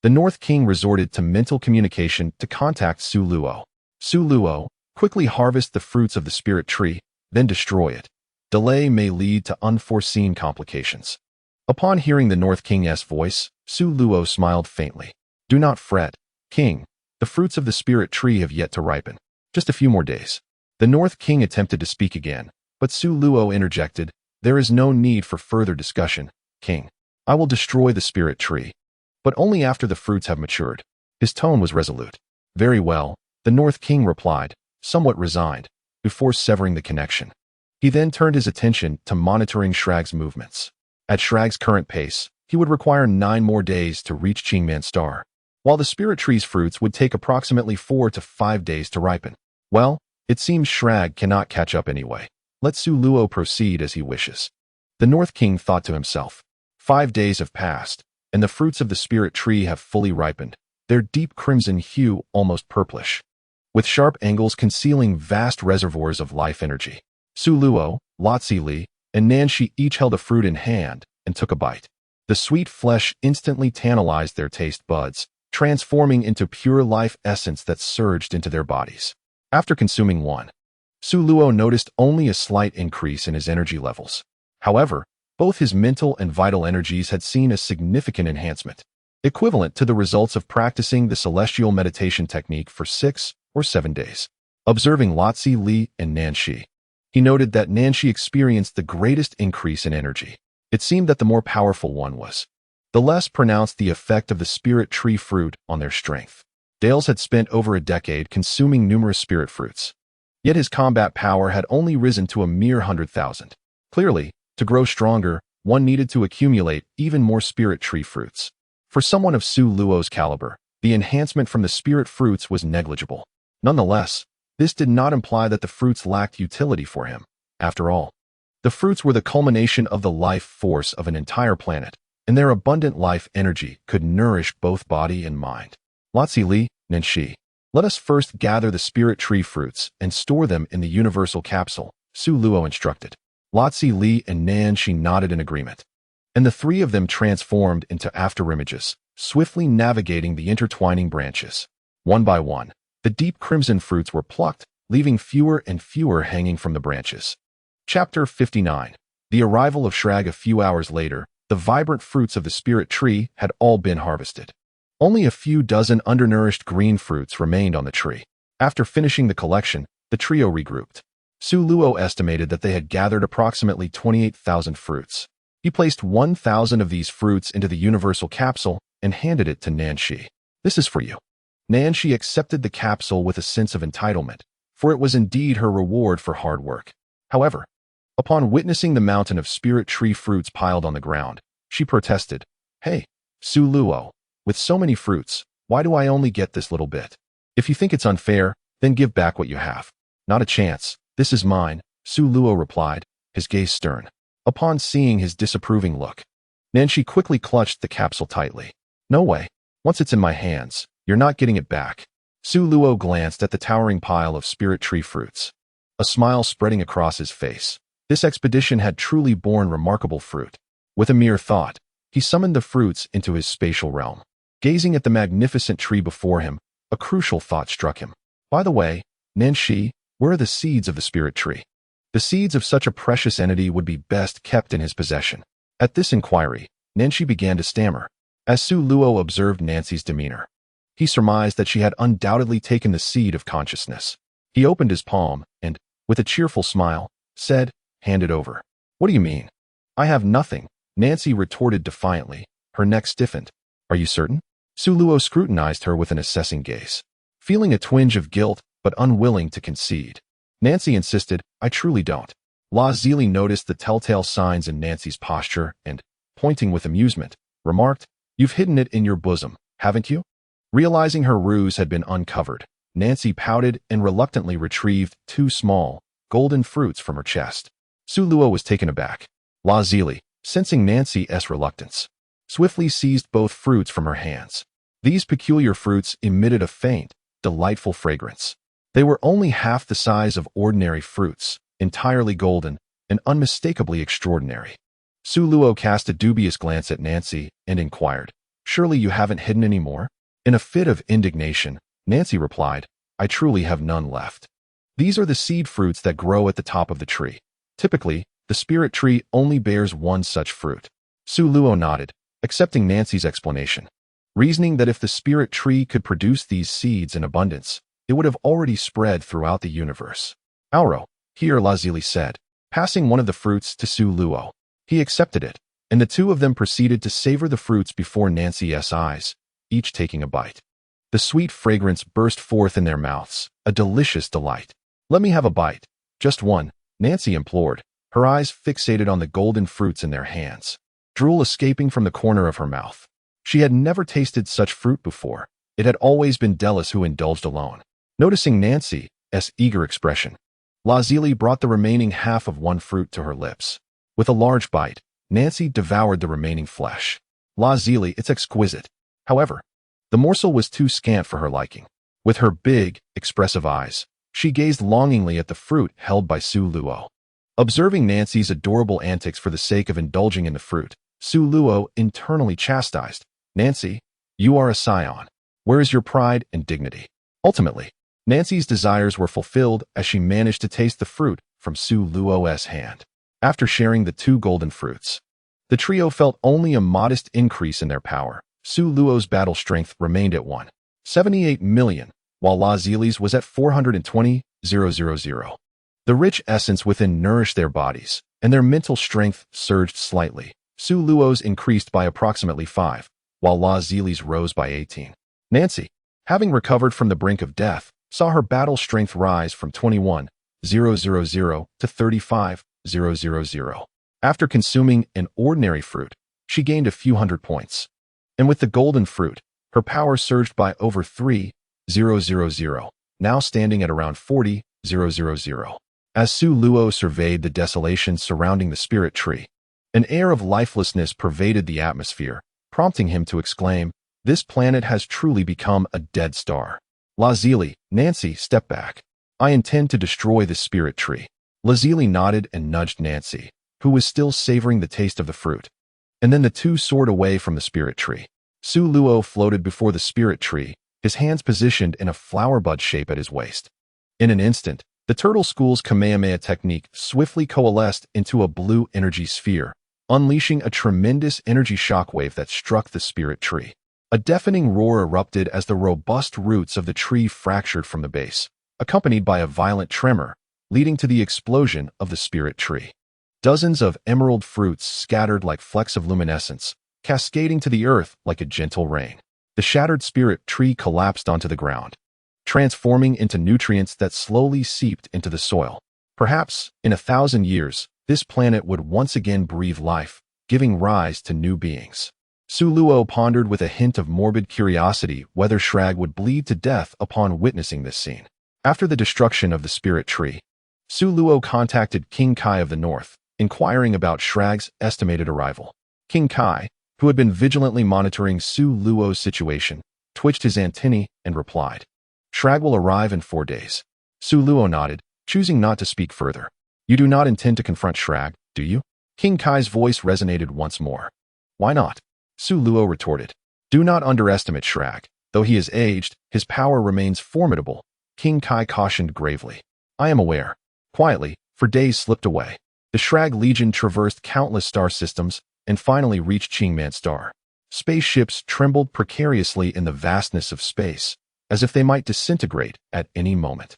the North King resorted to mental communication to contact Su Luo. "Su Luo, quickly harvest the fruits of the spirit tree, then destroy it. Delay may lead to unforeseen complications." Upon hearing the North King's voice, Su Luo smiled faintly. "Do not fret, King. The fruits of the spirit tree have yet to ripen. Just a few more days." The North King attempted to speak again, but Su Luo interjected, "There is no need for further discussion, King. I will destroy the spirit tree, but only after the fruits have matured." His tone was resolute. "Very well," the North King replied, somewhat resigned, before severing the connection. He then turned his attention to monitoring Shrag's movements. At Shrag's current pace, he would require 9 more days to reach Qingman Star. while the spirit tree's fruits would take approximately 4 to 5 days to ripen. Well, it seems Shrag cannot catch up anyway. Let Suluo proceed as he wishes. The North King thought to himself. 5 days have passed, and the fruits of the spirit tree have fully ripened, their deep crimson hue almost purplish, with sharp angles concealing vast reservoirs of life energy. Suluo, Li, and Nanshi each held a fruit in hand and took a bite. The sweet flesh instantly tantalized their taste buds, transforming into pure life essence that surged into their bodies. After consuming one, Suluo noticed only a slight increase in his energy levels. However, both his mental and vital energies had seen a significant enhancement, equivalent to the results of practicing the celestial meditation technique for 6 or 7 days. Observing Li and Nanshi, he noted that Nanshi experienced the greatest increase in energy. It seemed that the more powerful one was, the less pronounced the effect of the spirit tree fruit on their strength. Dales had spent over a decade consuming numerous spirit fruits, yet his combat power had only risen to a mere 100,000. Clearly, to grow stronger, one needed to accumulate even more spirit tree fruits. For someone of Suluo's caliber, the enhancement from the spirit fruits was negligible. Nonetheless, this did not imply that the fruits lacked utility for him. After all, the fruits were the culmination of the life force of an entire planet, and their abundant life energy could nourish both body and mind. Li, Nanshi, let us first gather the spirit tree fruits and store them in the universal capsule, Suluo instructed. Li and Nanshi nodded in agreement, and the three of them transformed into afterimages, swiftly navigating the intertwining branches. One by one, the deep crimson fruits were plucked, leaving fewer and fewer hanging from the branches. Chapter 59. The arrival of Shrag. A few hours later, the vibrant fruits of the spirit tree had all been harvested. Only a few dozen undernourished green fruits remained on the tree. After finishing the collection, the trio regrouped. Suluo estimated that they had gathered approximately 28,000 fruits. He placed 1,000 of these fruits into the universal capsule and handed it to Nanshi. This is for you. Nanshi accepted the capsule with a sense of entitlement, for it was indeed her reward for hard work. However, upon witnessing the mountain of spirit tree fruits piled on the ground, she protested. Hey, Suluo, with so many fruits, why do I only get this little bit? If you think it's unfair, then give back what you have. Not a chance. This is mine, Suluo replied, his gaze stern. Upon seeing his disapproving look, Nanshi quickly clutched the capsule tightly. No way. Once it's in my hands, you're not getting it back. Suluo glanced at the towering pile of spirit tree fruits, a smile spreading across his face. This expedition had truly borne remarkable fruit. With a mere thought, he summoned the fruits into his spatial realm. Gazing at the magnificent tree before him, a crucial thought struck him. By the way, Nanshi, where are the seeds of the spirit tree? The seeds of such a precious entity would be best kept in his possession. At this inquiry, Nanshi began to stammer. As Suluo observed Nancy's demeanor, he surmised that she had undoubtedly taken the seed of consciousness. He opened his palm and, with a cheerful smile, said, "Hand it over." "What do you mean?" "I have nothing," Nancy retorted defiantly. Her neck stiffened. "Are you certain?" Suluo scrutinized her with an assessing gaze. Feeling a twinge of guilt, but unwilling to concede, Nancy insisted, "I truly don't." Li noticed the telltale signs in Nancy's posture and, pointing with amusement, remarked, "You've hidden it in your bosom, haven't you?" Realizing her ruse had been uncovered, Nancy pouted and reluctantly retrieved 2 small, golden fruits from her chest. Suluo was taken aback. Li, sensing Nancy's reluctance, swiftly seized both fruits from her hands. These peculiar fruits emitted a faint, delightful fragrance. They were only half the size of ordinary fruits, entirely golden, and unmistakably extraordinary. Suluo cast a dubious glance at Nancy and inquired, "Surely you haven't hidden any more?" In a fit of indignation, Nancy replied, "I truly have none left. These are the seed fruits that grow at the top of the tree. Typically, the spirit tree only bears one such fruit." Suluo nodded, accepting Nancy's explanation, reasoning that if the spirit tree could produce these seeds in abundance, it would have already spread throughout the universe. "Auro, here," Li said, passing one of the fruits to Suluo. He accepted it, and the two of them proceeded to savor the fruits before Nancy's eyes, each taking a bite. The sweet fragrance burst forth in their mouths, a delicious delight. "Let me have a bite. Just one," Nancy implored, her eyes fixated on the golden fruits in their hands, drool escaping from the corner of her mouth. She had never tasted such fruit before, It had always been Delis who indulged alone. Noticing Nancy's eager expression, Lazili brought the remaining half of one fruit to her lips. With a large bite, Nancy devoured the remaining flesh. Lazili, it's exquisite. However, the morsel was too scant for her liking. With her big, expressive eyes, she gazed longingly at the fruit held by Su Luo. Observing Nancy's adorable antics for the sake of indulging in the fruit, Su Luo internally chastised, "Nancy, you are a scion. Where is your pride and dignity?" Ultimately, Nancy's desires were fulfilled as she managed to taste the fruit from Su Luo's hand. After sharing the 2 golden fruits, the trio felt only a modest increase in their power. Su Luo's battle strength remained at 178 million, while Lazili's was at 420,000. The rich essence within nourished their bodies, and their mental strength surged slightly. Su Luo's increased by approximately 5, while Lazili's rose by 18. Nancy, having recovered from the brink of death, saw her battle strength rise from 21,000 to 35,000. After consuming an ordinary fruit, she gained a few hundred points. And with the golden fruit, her power surged by over 3,000, now standing at around 40,000. As Su Luo surveyed the desolation surrounding the spirit tree, an air of lifelessness pervaded the atmosphere, prompting him to exclaim, "This planet has truly become a dead star." Lazili, Nancy, step back. I intend to destroy the spirit tree. Lazili nodded and nudged Nancy, who was still savoring the taste of the fruit. And then the two soared away from the spirit tree. Su Luo floated before the spirit tree, his hands positioned in a flower bud shape at his waist. In an instant, the turtle school's Kamehameha technique swiftly coalesced into a blue energy sphere, unleashing a tremendous energy shockwave that struck the spirit tree. A deafening roar erupted as the robust roots of the tree fractured from the base, accompanied by a violent tremor, leading to the explosion of the spirit tree. Dozens of emerald fruits scattered like flecks of luminescence, cascading to the earth like a gentle rain. The shattered spirit tree collapsed onto the ground, transforming into nutrients that slowly seeped into the soil. Perhaps, in 1,000 years, this planet would once again breathe life, giving rise to new beings. Su Luo pondered with a hint of morbid curiosity whether Shrag would bleed to death upon witnessing this scene. After the destruction of the spirit tree, Su Luo contacted King Kai of the North, inquiring about Shrag's estimated arrival. King Kai, who had been vigilantly monitoring Su Luo's situation, twitched his antennae and replied, "Shrag will arrive in 4 days." Su Luo nodded, choosing not to speak further. "You do not intend to confront Shrag, do you?" King Kai's voice resonated once more. "Why not?" Su Luo retorted. "Do not underestimate Shrag. Though he is aged, his power remains formidable," King Kai cautioned gravely. "I am aware." Quietly, for days slipped away. The Shrag Legion traversed countless star systems and finally reached Qingman Star. Spaceships trembled precariously in the vastness of space, as if they might disintegrate at any moment.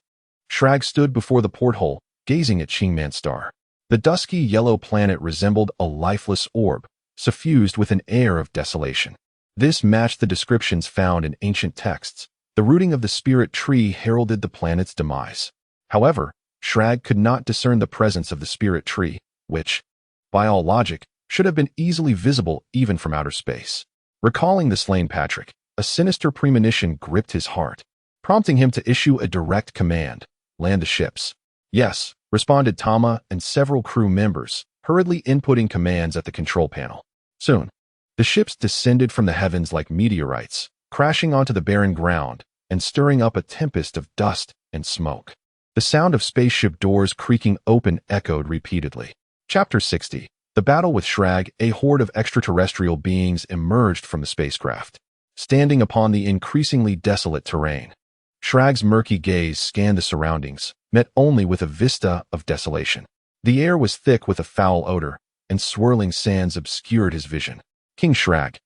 Shrag stood before the porthole, gazing at Qingman Star. The dusky yellow planet resembled a lifeless orb, suffused with an air of desolation. This matched the descriptions found in ancient texts. The rooting of the spirit tree heralded the planet's demise. However, Shrag could not discern the presence of the spirit tree, which, by all logic, should have been easily visible even from outer space. Recalling the slain Patrick, a sinister premonition gripped his heart, prompting him to issue a direct command, "Land the ships." "Yes," responded Tama and several crew members, hurriedly inputting commands at the control panel. Soon, the ships descended from the heavens like meteorites, crashing onto the barren ground and stirring up a tempest of dust and smoke. The sound of spaceship doors creaking open echoed repeatedly. Chapter 60. The Battle with Shrag. A horde of extraterrestrial beings emerged from the spacecraft, standing upon the increasingly desolate terrain. Shrag's murky gaze scanned the surroundings, met only with a vista of desolation. The air was thick with a foul odor, and swirling sands obscured his vision. "King Shrag,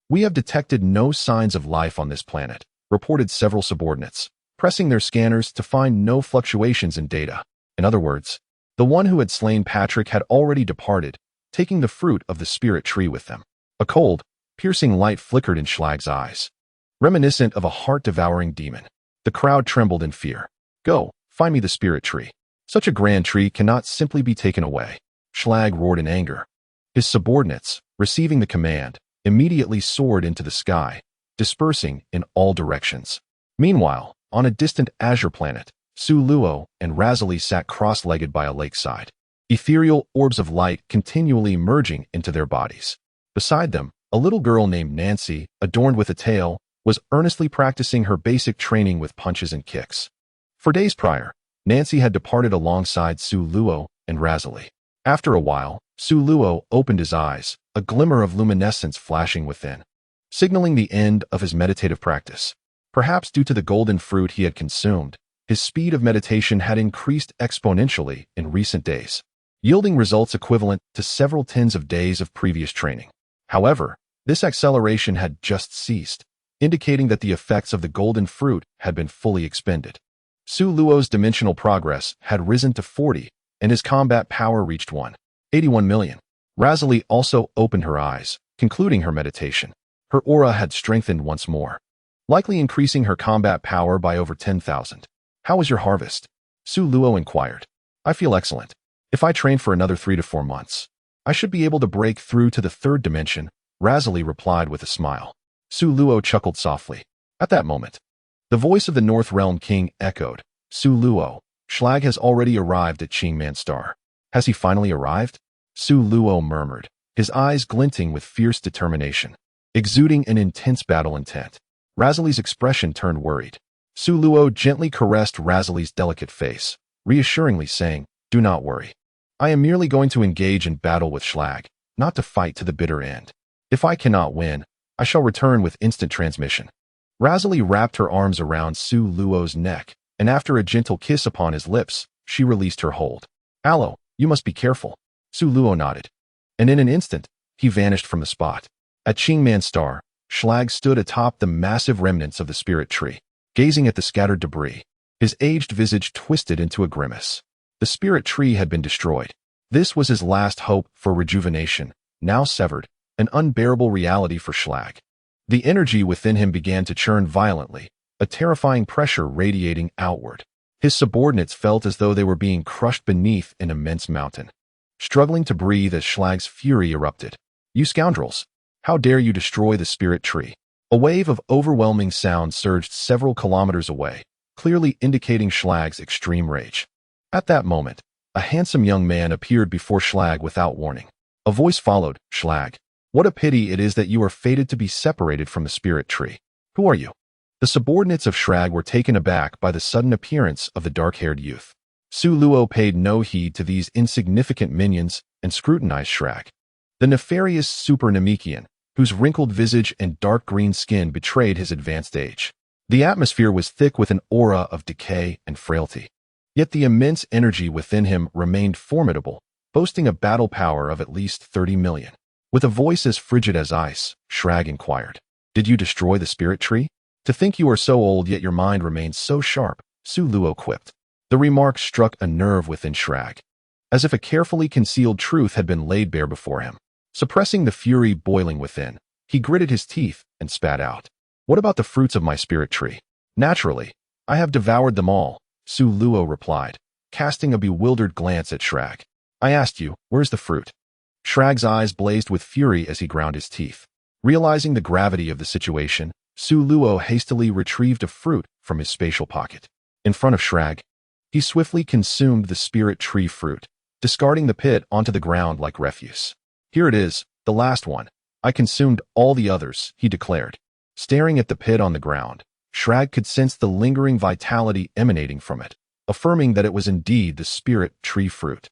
we have detected no signs of life on this planet," reported several subordinates, pressing their scanners to find no fluctuations in data. In other words, the one who had slain Patrick had already departed, taking the fruit of the spirit tree with them. A cold, piercing light flickered in Shrag's eyes, reminiscent of a heart-devouring demon. The crowd trembled in fear. "Go, find me the spirit tree. Such a grand tree cannot simply be taken away." Shrag roared in anger. His subordinates, receiving the command, immediately soared into the sky, dispersing in all directions. Meanwhile, on a distant azure planet, Luo and Razali sat cross-legged by a lakeside, ethereal orbs of light continually merging into their bodies. Beside them, a little girl named Nancy, adorned with a tail, was earnestly practicing her basic training with punches and kicks. For days prior, Nancy had departed alongside Luo and Razali. After a while, Luo opened his eyes, a glimmer of luminescence flashing within, signaling the end of his meditative practice. Perhaps due to the golden fruit he had consumed, his speed of meditation had increased exponentially in recent days, yielding results equivalent to several tens of days of previous training. However, this acceleration had just ceased, indicating that the effects of the golden fruit had been fully expended. Luo's dimensional progress had risen to 40, and his combat power reached 181 million. Razali also opened her eyes, concluding her meditation. Her aura had strengthened once more, likely increasing her combat power by over 10,000. How was your harvest? Luo inquired. I feel excellent. If I train for another 3 to 4 months, I should be able to break through to the third dimension, Razali replied with a smile. Luo chuckled softly. At that moment, the voice of the North Realm King echoed. Luo, Schlag has already arrived at Qingman Star. Has he finally arrived? Luo murmured, his eyes glinting with fierce determination, exuding an intense battle intent. Razali's expression turned worried. Luo gently caressed Razali's delicate face, reassuringly saying, Do not worry. I am merely going to engage in battle with Schlag, not to fight to the bitter end. If I cannot win, I shall return with instant transmission. Razali wrapped her arms around Luo's neck, and after a gentle kiss upon his lips, she released her hold. Aloe, you must be careful. Luo nodded. And in an instant, he vanished from the spot. At Qingman Star, Schlag stood atop the massive remnants of the spirit tree, gazing at the scattered debris. His aged visage twisted into a grimace. The spirit tree had been destroyed. This was his last hope for rejuvenation, now severed, an unbearable reality for Schlag. The energy within him began to churn violently, a terrifying pressure radiating outward. His subordinates felt as though they were being crushed beneath an immense mountain, struggling to breathe as Schlag's fury erupted. You scoundrels! How dare you destroy the spirit tree? A wave of overwhelming sound surged several kilometers away, clearly indicating Schlag's extreme rage. At that moment, a handsome young man appeared before Schlag without warning. A voice followed, Schlag, what a pity it is that you are fated to be separated from the spirit tree. Who are you? The subordinates of Schlag were taken aback by the sudden appearance of the dark-haired youth. Luo paid no heed to these insignificant minions and scrutinized Schlag. The nefarious Super Namekian, whose wrinkled visage and dark green skin betrayed his advanced age. The atmosphere was thick with an aura of decay and frailty. Yet the immense energy within him remained formidable, boasting a battle power of at least 30 million. With a voice as frigid as ice, Schlag inquired, Did you destroy the spirit tree? To think you are so old yet your mind remains so sharp, Luo quipped. The remark struck a nerve within Schlag, as if a carefully concealed truth had been laid bare before him. Suppressing the fury boiling within, he gritted his teeth and spat out. What about the fruits of my spirit tree? Naturally, I have devoured them all, Luo replied, casting a bewildered glance at Schlag. I asked you, where's the fruit? Schlag's eyes blazed with fury as he ground his teeth. Realizing the gravity of the situation, Luo hastily retrieved a fruit from his spatial pocket. In front of Schlag, he swiftly consumed the spirit tree fruit, discarding the pit onto the ground like refuse. Here it is, the last one. I consumed all the others, he declared. Staring at the pit on the ground, Schlag could sense the lingering vitality emanating from it, affirming that it was indeed the spirit tree fruit.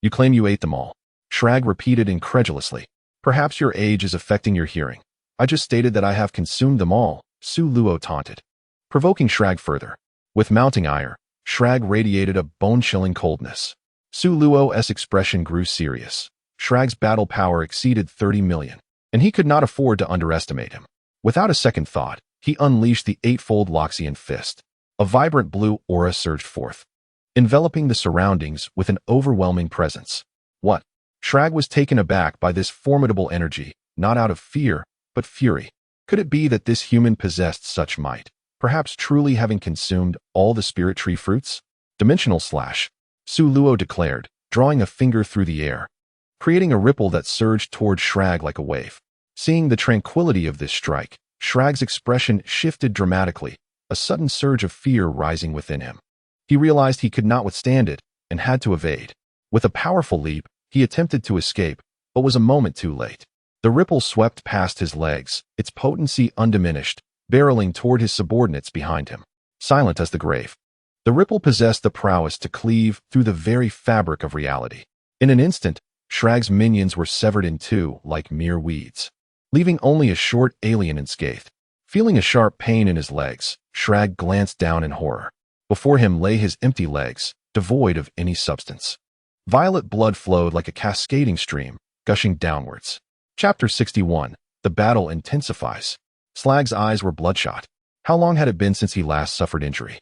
You claim you ate them all, Schlag repeated incredulously. Perhaps your age is affecting your hearing. I just stated that I have consumed them all, Luo taunted, provoking Schlag further. With mounting ire, Schlag radiated a bone-chilling coldness. Luo's expression grew serious. Schlag's battle power exceeded 30 million, and he could not afford to underestimate him. Without a second thought, he unleashed the eightfold Loxian fist. A vibrant blue aura surged forth, enveloping the surroundings with an overwhelming presence. What? Schlag was taken aback by this formidable energy, not out of fear, but fury. Could it be that this human possessed such might, perhaps truly having consumed all the spirit tree fruits? Dimensional slash, Luo declared, drawing a finger through the air, creating a ripple that surged toward Schlag like a wave. Seeing the tranquility of this strike, Schlag's expression shifted dramatically, a sudden surge of fear rising within him. He realized he could not withstand it and had to evade. With a powerful leap, he attempted to escape, but was a moment too late. The ripple swept past his legs, its potency undiminished, barreling toward his subordinates behind him. Silent as the grave, the ripple possessed the prowess to cleave through the very fabric of reality. In an instant, Schlag's minions were severed in two like mere weeds, leaving only a short alien unscathed. Feeling a sharp pain in his legs, Schlag glanced down in horror. Before him lay his empty legs, devoid of any substance. Violet blood flowed like a cascading stream, gushing downwards. Chapter 61. The battle intensifies. Schlag's eyes were bloodshot. How long had it been since he last suffered injury?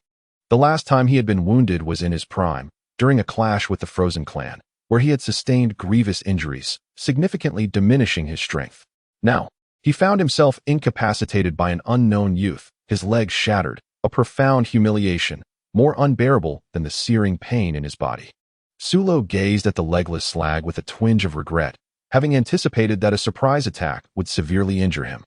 The last time he had been wounded was in his prime, during a clash with the Frozen clan, where he had sustained grievous injuries, significantly diminishing his strength. Now, he found himself incapacitated by an unknown youth, his legs shattered, a profound humiliation, more unbearable than the searing pain in his body. Sulo gazed at the legless Schlag with a twinge of regret, having anticipated that a surprise attack would severely injure him.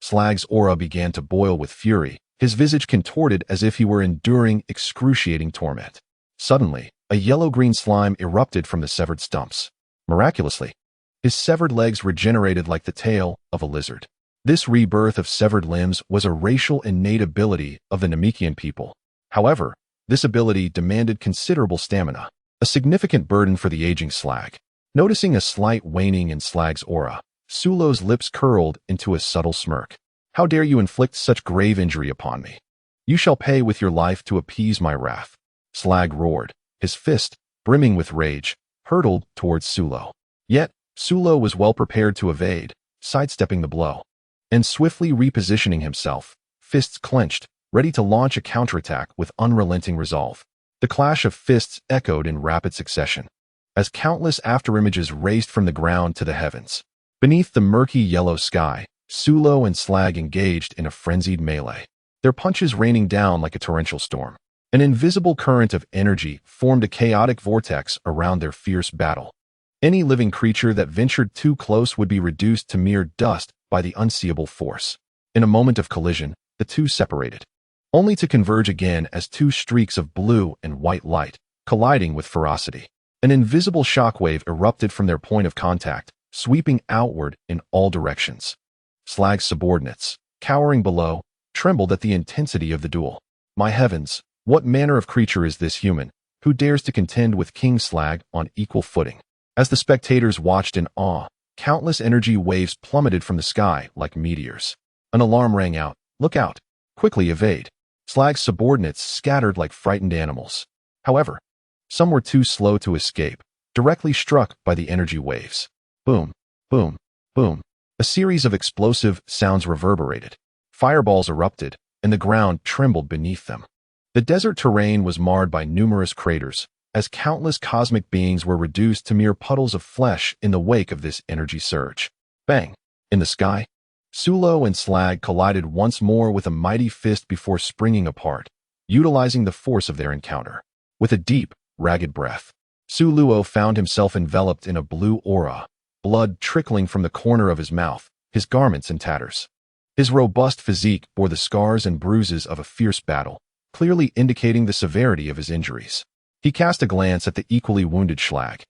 Schlag's aura began to boil with fury, his visage contorted as if he were enduring excruciating torment. Suddenly, a yellow-green slime erupted from the severed stumps. Miraculously, his severed legs regenerated like the tail of a lizard. This rebirth of severed limbs was a racial innate ability of the Namekian people. However, this ability demanded considerable stamina, a significant burden for the aging Schlag. Noticing a slight waning in Schlag's aura, Sulo's lips curled into a subtle smirk. How dare you inflict such grave injury upon me? You shall pay with your life to appease my wrath. Schlag roared, his fist, brimming with rage, hurtled towards Sulo. Yet, Sulo was well prepared to evade, sidestepping the blow, and swiftly repositioning himself, fists clenched, ready to launch a counterattack with unrelenting resolve. The clash of fists echoed in rapid succession, as countless afterimages raced from the ground to the heavens. Beneath the murky yellow sky, Sulo and Schlag engaged in a frenzied melee, their punches raining down like a torrential storm. An invisible current of energy formed a chaotic vortex around their fierce battle. Any living creature that ventured too close would be reduced to mere dust by the unseeable force. In a moment of collision, the two separated, only to converge again as two streaks of blue and white light, colliding with ferocity. An invisible shockwave erupted from their point of contact, sweeping outward in all directions. Schlag's subordinates, cowering below, trembled at the intensity of the duel. My heavens, what manner of creature is this human, who dares to contend with King Schlag on equal footing? As the spectators watched in awe, countless energy waves plummeted from the sky like meteors. An alarm rang out. Look out! Quickly evade! Schlag's subordinates scattered like frightened animals. However, some were too slow to escape, directly struck by the energy waves. Boom, boom, boom. A series of explosive sounds reverberated. Fireballs erupted, and the ground trembled beneath them. The desert terrain was marred by numerous craters, as countless cosmic beings were reduced to mere puddles of flesh in the wake of this energy surge. Bang! In the sky, Sulo and Schlag collided once more with a mighty fist before springing apart, utilizing the force of their encounter. With a deep, ragged breath, Sulo found himself enveloped in a blue aura, blood trickling from the corner of his mouth, his garments in tatters. His robust physique bore the scars and bruises of a fierce battle, clearly indicating the severity of his injuries. He cast a glance at the equally wounded Schlag,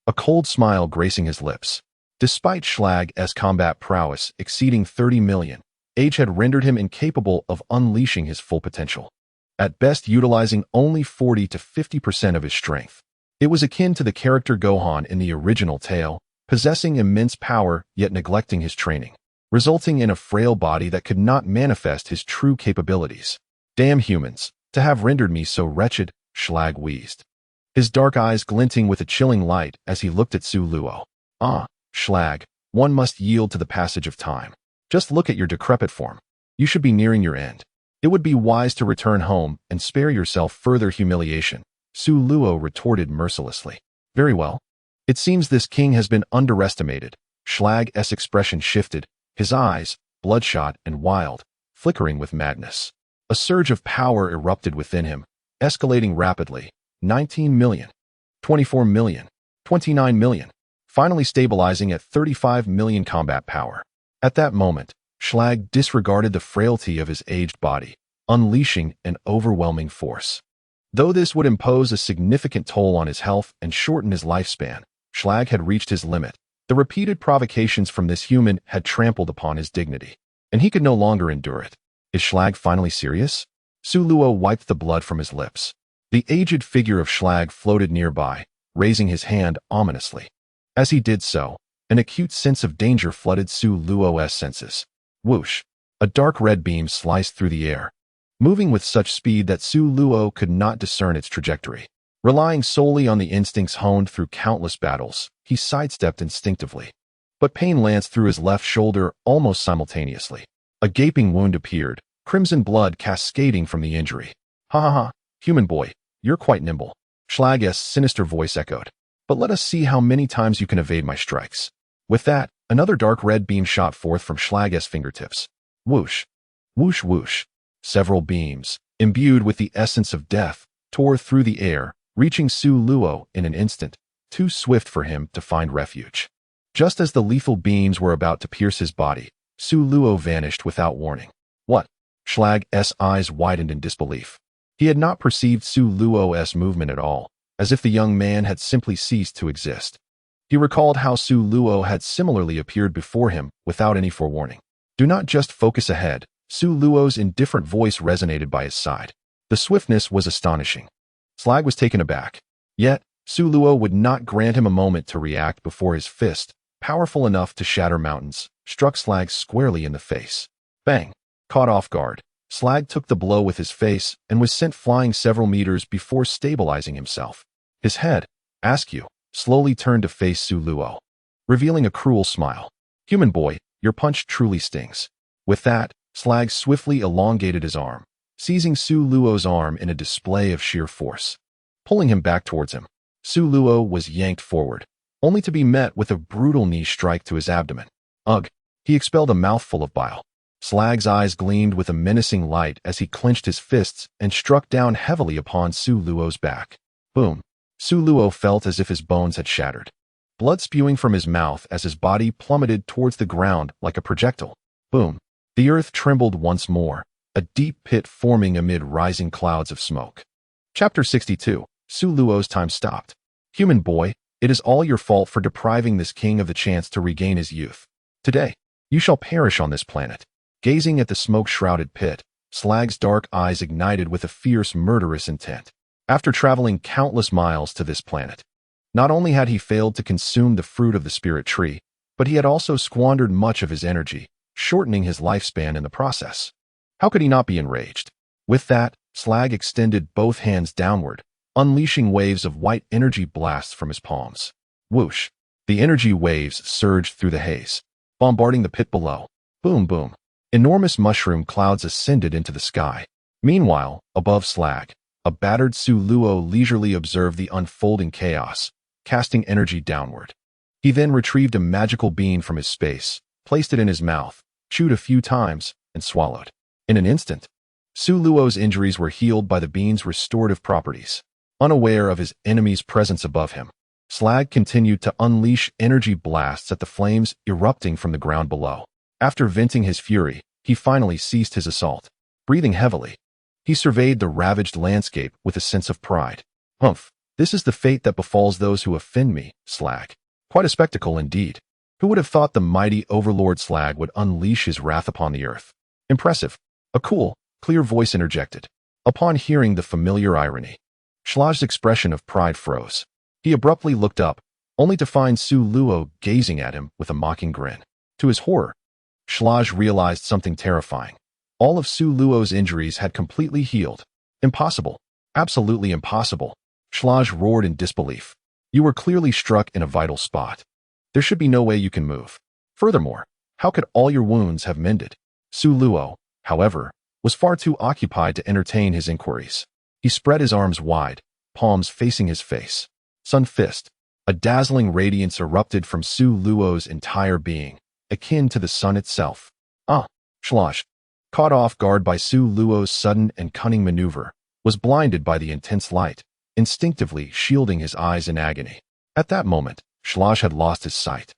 a cold smile gracing his lips. Despite Schlag's combat prowess exceeding 30 million, age had rendered him incapable of unleashing his full potential, at best utilizing only 40 to 50% of his strength. It was akin to the character Gohan in the original tale, possessing immense power yet neglecting his training, resulting in a frail body that could not manifest his true capabilities. Damn humans, to have rendered me so wretched, Schlag wheezed, his dark eyes glinting with a chilling light as he looked at Sulo. Schlag, one must yield to the passage of time. Just look at your decrepit form. You should be nearing your end. It would be wise to return home and spare yourself further humiliation, Sulo retorted mercilessly. Very well. It seems this king has been underestimated. Schlag's expression shifted, his eyes, bloodshot and wild, flickering with madness. A surge of power erupted within him, escalating rapidly. 19 million, 24 million, 29 million, finally stabilizing at 35 million combat power. At that moment, Schlag disregarded the frailty of his aged body, unleashing an overwhelming force. Though this would impose a significant toll on his health and shorten his lifespan, Schlag had reached his limit. The repeated provocations from this human had trampled upon his dignity, and he could no longer endure it. Is Schlag finally serious? Su Luo wiped the blood from his lips. The aged figure of Schlag floated nearby, raising his hand ominously. As he did so, an acute sense of danger flooded Su Luo's senses. Whoosh! A dark red beam sliced through the air, moving with such speed that Su Luo could not discern its trajectory. Relying solely on the instincts honed through countless battles, he sidestepped instinctively. But pain lanced through his left shoulder almost simultaneously. A gaping wound appeared, crimson blood cascading from the injury. Ha ha ha, human boy, you're quite nimble. Schlag's sinister voice echoed. But let us see how many times you can evade my strikes. With that, another dark red beam shot forth from Schlag's fingertips. Whoosh! Whoosh whoosh! Several beams, imbued with the essence of death, tore through the air, reaching Su Luo in an instant, too swift for him to find refuge. Just as the lethal beams were about to pierce his body, Su Luo vanished without warning. What? Schlag's eyes widened in disbelief. He had not perceived Su Luo's movement at all, as if the young man had simply ceased to exist. He recalled how Su Luo had similarly appeared before him without any forewarning. Do not just focus ahead. Su Luo's indifferent voice resonated by his side. The swiftness was astonishing. Schlag was taken aback. Yet, Su Luo would not grant him a moment to react before his fist, powerful enough to shatter mountains, struck Schlag squarely in the face. Bang! Caught off guard, Schlag took the blow with his face and was sent flying several meters before stabilizing himself. His head, askew, slowly turned to face Su Luo, revealing a cruel smile. Human boy, your punch truly stings. With that, Schlag swiftly elongated his arm, seizing Su Luo's arm in a display of sheer force. Pulling him back towards him, Su Luo was yanked forward, only to be met with a brutal knee strike to his abdomen. Ugh! He expelled a mouthful of bile. Schlag's eyes gleamed with a menacing light as he clenched his fists and struck down heavily upon Su Luo's back. Boom! Su Luo felt as if his bones had shattered. Blood spewing from his mouth as his body plummeted towards the ground like a projectile. Boom! The earth trembled once more, a deep pit forming amid rising clouds of smoke. Chapter 62. Su Luo's time stopped. Human boy, it is all your fault for depriving this king of the chance to regain his youth. Today, you shall perish on this planet. Gazing at the smoke-shrouded pit, Schlag's dark eyes ignited with a fierce, murderous intent. After traveling countless miles to this planet, not only had he failed to consume the fruit of the spirit tree, but he had also squandered much of his energy, shortening his lifespan in the process. How could he not be enraged? With that, Schlag extended both hands downward, unleashing waves of white energy blasts from his palms. Whoosh! The energy waves surged through the haze, bombarding the pit below. Boom, boom. Enormous mushroom clouds ascended into the sky. Meanwhile, above Schlag, a battered Su Luo leisurely observed the unfolding chaos, casting energy downward. He then retrieved a magical bean from his space, placed it in his mouth, chewed a few times, and swallowed. In an instant, Su Luo's injuries were healed by the bean's restorative properties. Unaware of his enemy's presence above him, Schlag continued to unleash energy blasts at the flames erupting from the ground below. After venting his fury, he finally ceased his assault. Breathing heavily, he surveyed the ravaged landscape with a sense of pride. Humph, this is the fate that befalls those who offend me, Schlag. Quite a spectacle indeed. Who would have thought the mighty overlord Schlag would unleash his wrath upon the earth? Impressive. A cool, clear voice interjected. Upon hearing the familiar irony, Schlag's expression of pride froze. He abruptly looked up, only to find Su Luo gazing at him with a mocking grin. To his horror, Schlag realized something terrifying. All of Su Luo's injuries had completely healed. Impossible. Absolutely impossible. Schlag roared in disbelief. You were clearly struck in a vital spot. There should be no way you can move. Furthermore, how could all your wounds have mended? Su Luo, however, was far too occupied to entertain his inquiries. He spread his arms wide, palms facing his face. Sun fist. A dazzling radiance erupted from Su Luo's entire being, akin to the sun itself. Schlag, caught off guard by Su Luo's sudden and cunning maneuver, was blinded by the intense light, instinctively shielding his eyes in agony. At that moment, Schlag had lost his sight.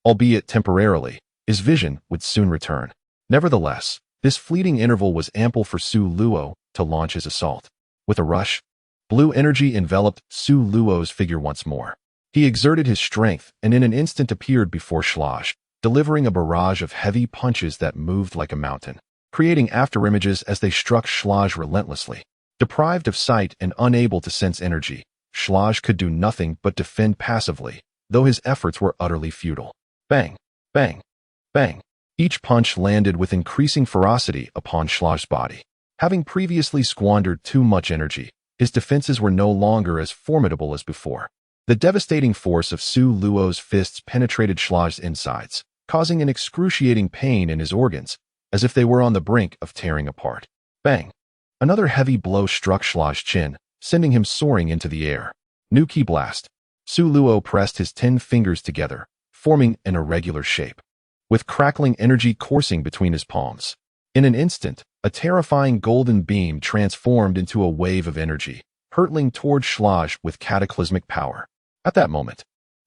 Albeit temporarily, His vision would soon return. Nevertheless, this fleeting interval was ample for Su Luo to launch his assault. With a rush, blue energy enveloped Su Luo's figure once more. He exerted his strength and in an instant appeared before Schlage, delivering a barrage of heavy punches that moved like a mountain, creating afterimages as they struck Schlage relentlessly. Deprived of sight and unable to sense energy, Schlage could do nothing but defend passively, though his efforts were utterly futile. Bang, bang, bang. Each punch landed with increasing ferocity upon Schlage's body. Having previously squandered too much energy, his defenses were no longer as formidable as before. The devastating force of Su Luo's fists penetrated Schlage's insides, causing an excruciating pain in his organs, as if they were on the brink of tearing apart. Bang! Another heavy blow struck Schlage's chin, sending him soaring into the air. New Ki Blast. Su Luo pressed his 10 fingers together, forming an irregular shape, with crackling energy coursing between his palms. In an instant, a terrifying golden beam transformed into a wave of energy, hurtling toward Schlage with cataclysmic power. At that moment,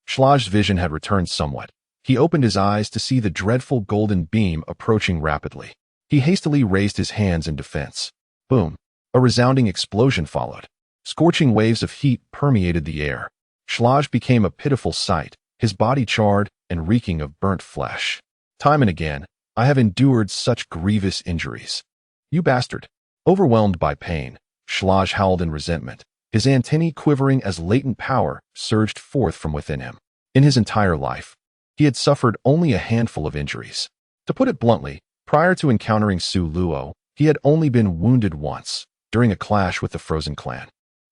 Schlage's vision had returned somewhat. He opened his eyes to see the dreadful golden beam approaching rapidly. He hastily raised his hands in defense. Boom! A resounding explosion followed. Scorching waves of heat permeated the air. Schlage became a pitiful sight, his body charred and reeking of burnt flesh. Time and again, I have endured such grievous injuries. You bastard! Overwhelmed by pain, Schlage howled in resentment, his antennae quivering as latent power surged forth from within him. In his entire life, he had suffered only a handful of injuries. To put it bluntly, prior to encountering Su Luo, he had only been wounded once, during a clash with the Frozen Clan.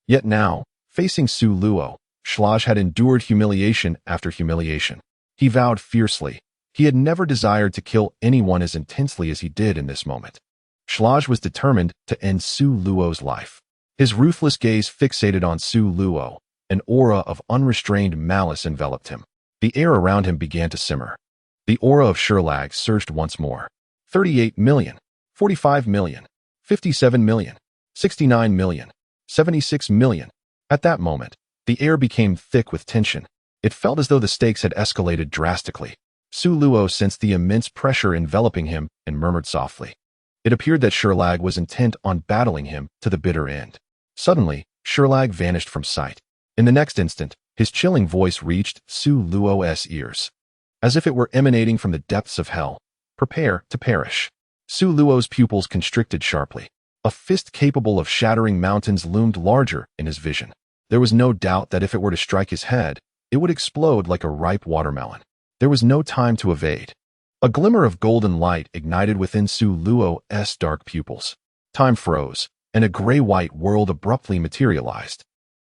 Yet now, facing Su Luo, Schlage had endured humiliation after humiliation. He vowed fiercely. He had never desired to kill anyone as intensely as he did in this moment. Schlage was determined to end Su Luo's life. His ruthless gaze fixated on Su Luo. An aura of unrestrained malice enveloped him. The air around him began to simmer. The aura of Sherlag surged once more. 38 million, 45 million, 57 million, 69 million, 76 million. At that moment, the air became thick with tension. It felt as though the stakes had escalated drastically. Su Luo sensed the immense pressure enveloping him and murmured softly. It appeared that Sherlag was intent on battling him to the bitter end. Suddenly, Sherlag vanished from sight. In the next instant, his chilling voice reached Su Luo's ears. As if it were emanating from the depths of hell. Prepare to perish. Su Luo's pupils constricted sharply. A fist capable of shattering mountains loomed larger in his vision. There was no doubt that if it were to strike his head, it would explode like a ripe watermelon. There was no time to evade. A glimmer of golden light ignited within Su Luo's dark pupils. Time froze, and a gray-white world abruptly materialized.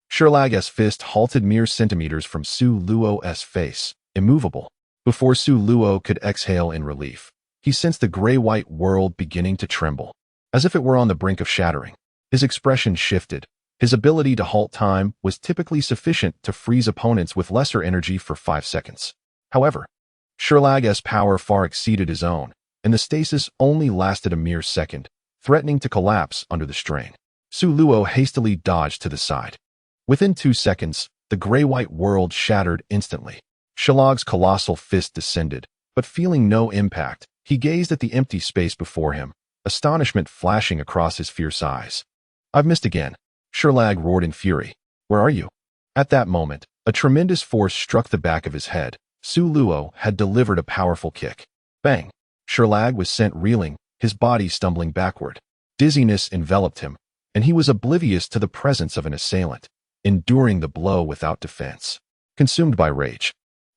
Sherlag's fist halted mere centimeters from Su Luo's face, immovable. Before Su Luo could exhale in relief, he sensed the gray-white world beginning to tremble, as if it were on the brink of shattering. His expression shifted. His ability to halt time was typically sufficient to freeze opponents with lesser energy for 5 seconds. However, Sherlag's power far exceeded his own, and the stasis only lasted a mere second, threatening to collapse under the strain. Su Luo hastily dodged to the side. Within 2 seconds, the gray-white world shattered instantly. Sherlag's colossal fist descended, but feeling no impact, he gazed at the empty space before him, astonishment flashing across his fierce eyes. I've missed again. Sherlag roared in fury. Where are you? At that moment, a tremendous force struck the back of his head. Su Luo had delivered a powerful kick. Bang! Sherlag was sent reeling, his body stumbling backward. Dizziness enveloped him, and he was oblivious to the presence of an assailant, enduring the blow without defense. Consumed by rage,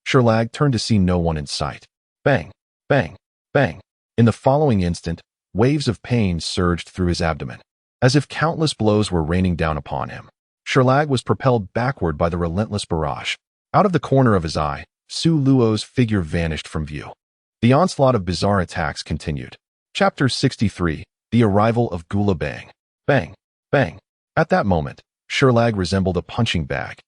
Sherlag turned to see no one in sight. Bang! Bang! Bang! In the following instant, waves of pain surged through his abdomen, as if countless blows were raining down upon him. Sherlag was propelled backward by the relentless barrage. Out of the corner of his eye, Su Luo's figure vanished from view. The onslaught of bizarre attacks continued. Chapter 63, The Arrival of Gula Bang. Bang! Bang! At that moment, Sherlag resembled a punching bag,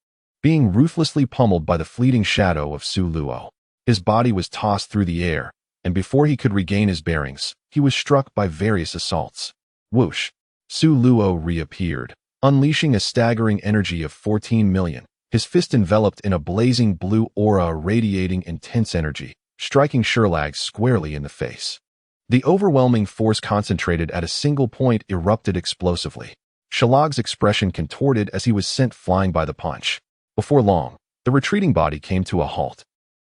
being ruthlessly pummeled by the fleeting shadow of Su Luo. His body was tossed through the air, and before he could regain his bearings, he was struck by various assaults. Whoosh! Su Luo reappeared, unleashing a staggering energy of 14 million. His fist enveloped in a blazing blue aura radiating intense energy, striking Sherlag squarely in the face. The overwhelming force concentrated at a single point erupted explosively. Sherlag's expression contorted as he was sent flying by the punch. Before long, the retreating body came to a halt.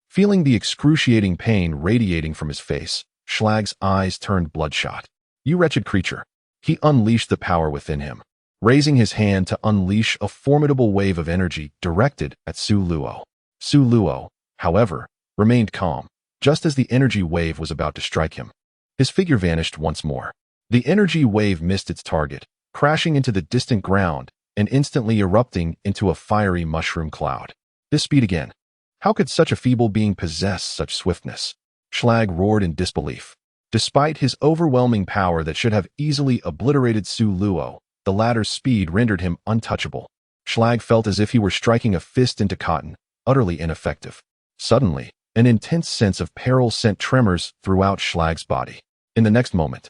Feeling the excruciating pain radiating from his face, Sherlag's eyes turned bloodshot. "You wretched creature." He unleashed the power within him, raising his hand to unleash a formidable wave of energy directed at Su Luo. Su Luo, however, remained calm, just as the energy wave was about to strike him. His figure vanished once more. The energy wave missed its target, crashing into the distant ground and instantly erupting into a fiery mushroom cloud. This speed again. How could such a feeble being possess such swiftness? Sherlag roared in disbelief. Despite his overwhelming power that should have easily obliterated Su Luo, the latter's speed rendered him untouchable. Sherlag felt as if he were striking a fist into cotton, utterly ineffective. Suddenly, an intense sense of peril sent tremors throughout Sherlag's body. In the next moment,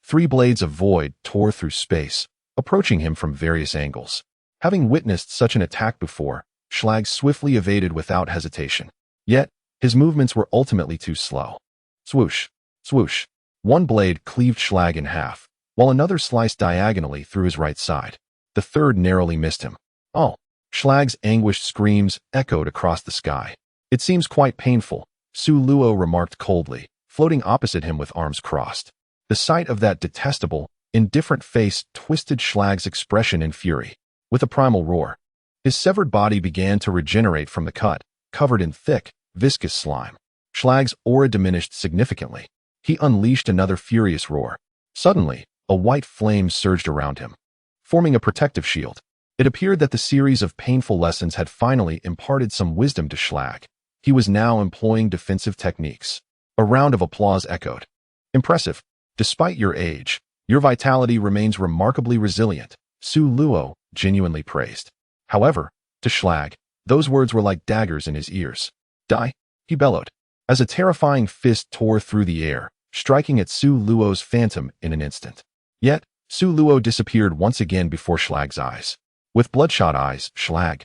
3 blades of void tore through space, approaching him from various angles. Having witnessed such an attack before, Sherlag swiftly evaded without hesitation. Yet, his movements were ultimately too slow. Swoosh, swoosh. One blade cleaved Sherlag in half, while another sliced diagonally through his right side. The third narrowly missed him. "Oh!" Sherlag's anguished screams echoed across the sky. "It seems quite painful," Su Luo remarked coldly, floating opposite him with arms crossed. The sight of that detestable, indifferent face twisted Sherlag's expression in fury. With a primal roar, his severed body began to regenerate from the cut, covered in thick, viscous slime. Sherlag's aura diminished significantly. He unleashed another furious roar. Suddenly, a white flame surged around him, forming a protective shield. It appeared that the series of painful lessons had finally imparted some wisdom to Sherlag. He was now employing defensive techniques. A round of applause echoed. "Impressive. Despite your age, your vitality remains remarkably resilient," Su Luo genuinely praised. However, to Sherlag, those words were like daggers in his ears. "Die!" he bellowed, as a terrifying fist tore through the air, striking at Su Luo's phantom in an instant. Yet, Su Luo disappeared once again before Sherlag's eyes. With bloodshot eyes, Sherlag,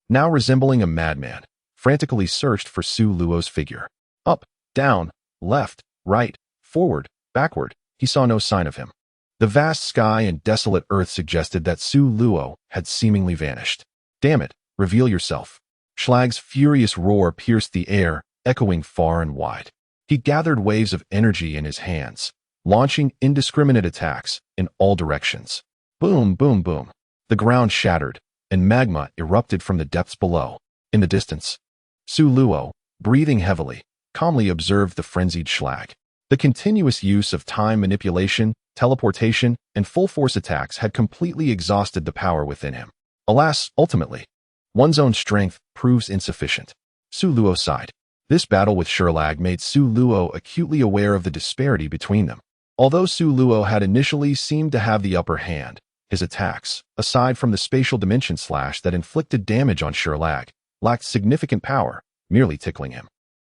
now resembling a madman, frantically searched for Su Luo's figure. Up, down, left, right, forward, backward, he saw no sign of him. The vast sky and desolate earth suggested that Su Luo had seemingly vanished. "Damn it, reveal yourself." Sherlag's furious roar pierced the air, echoing far and wide. He gathered waves of energy in his hands, launching indiscriminate attacks in all directions. Boom, boom, boom. The ground shattered, and magma erupted from the depths below. In the distance, Su Luo, breathing heavily, calmly observed the frenzied Sherlag. The continuous use of time manipulation, teleportation, and full-force attacks had completely exhausted the power within him. Alas, ultimately, one's own strength proves insufficient. Su Luo sighed. This battle with Sherlag made Su Luo acutely aware of the disparity between them. Although Su Luo had initially seemed to have the upper hand, his attacks, aside from the spatial dimension slash that inflicted damage on Sherlag, lacked significant power, merely tickling him.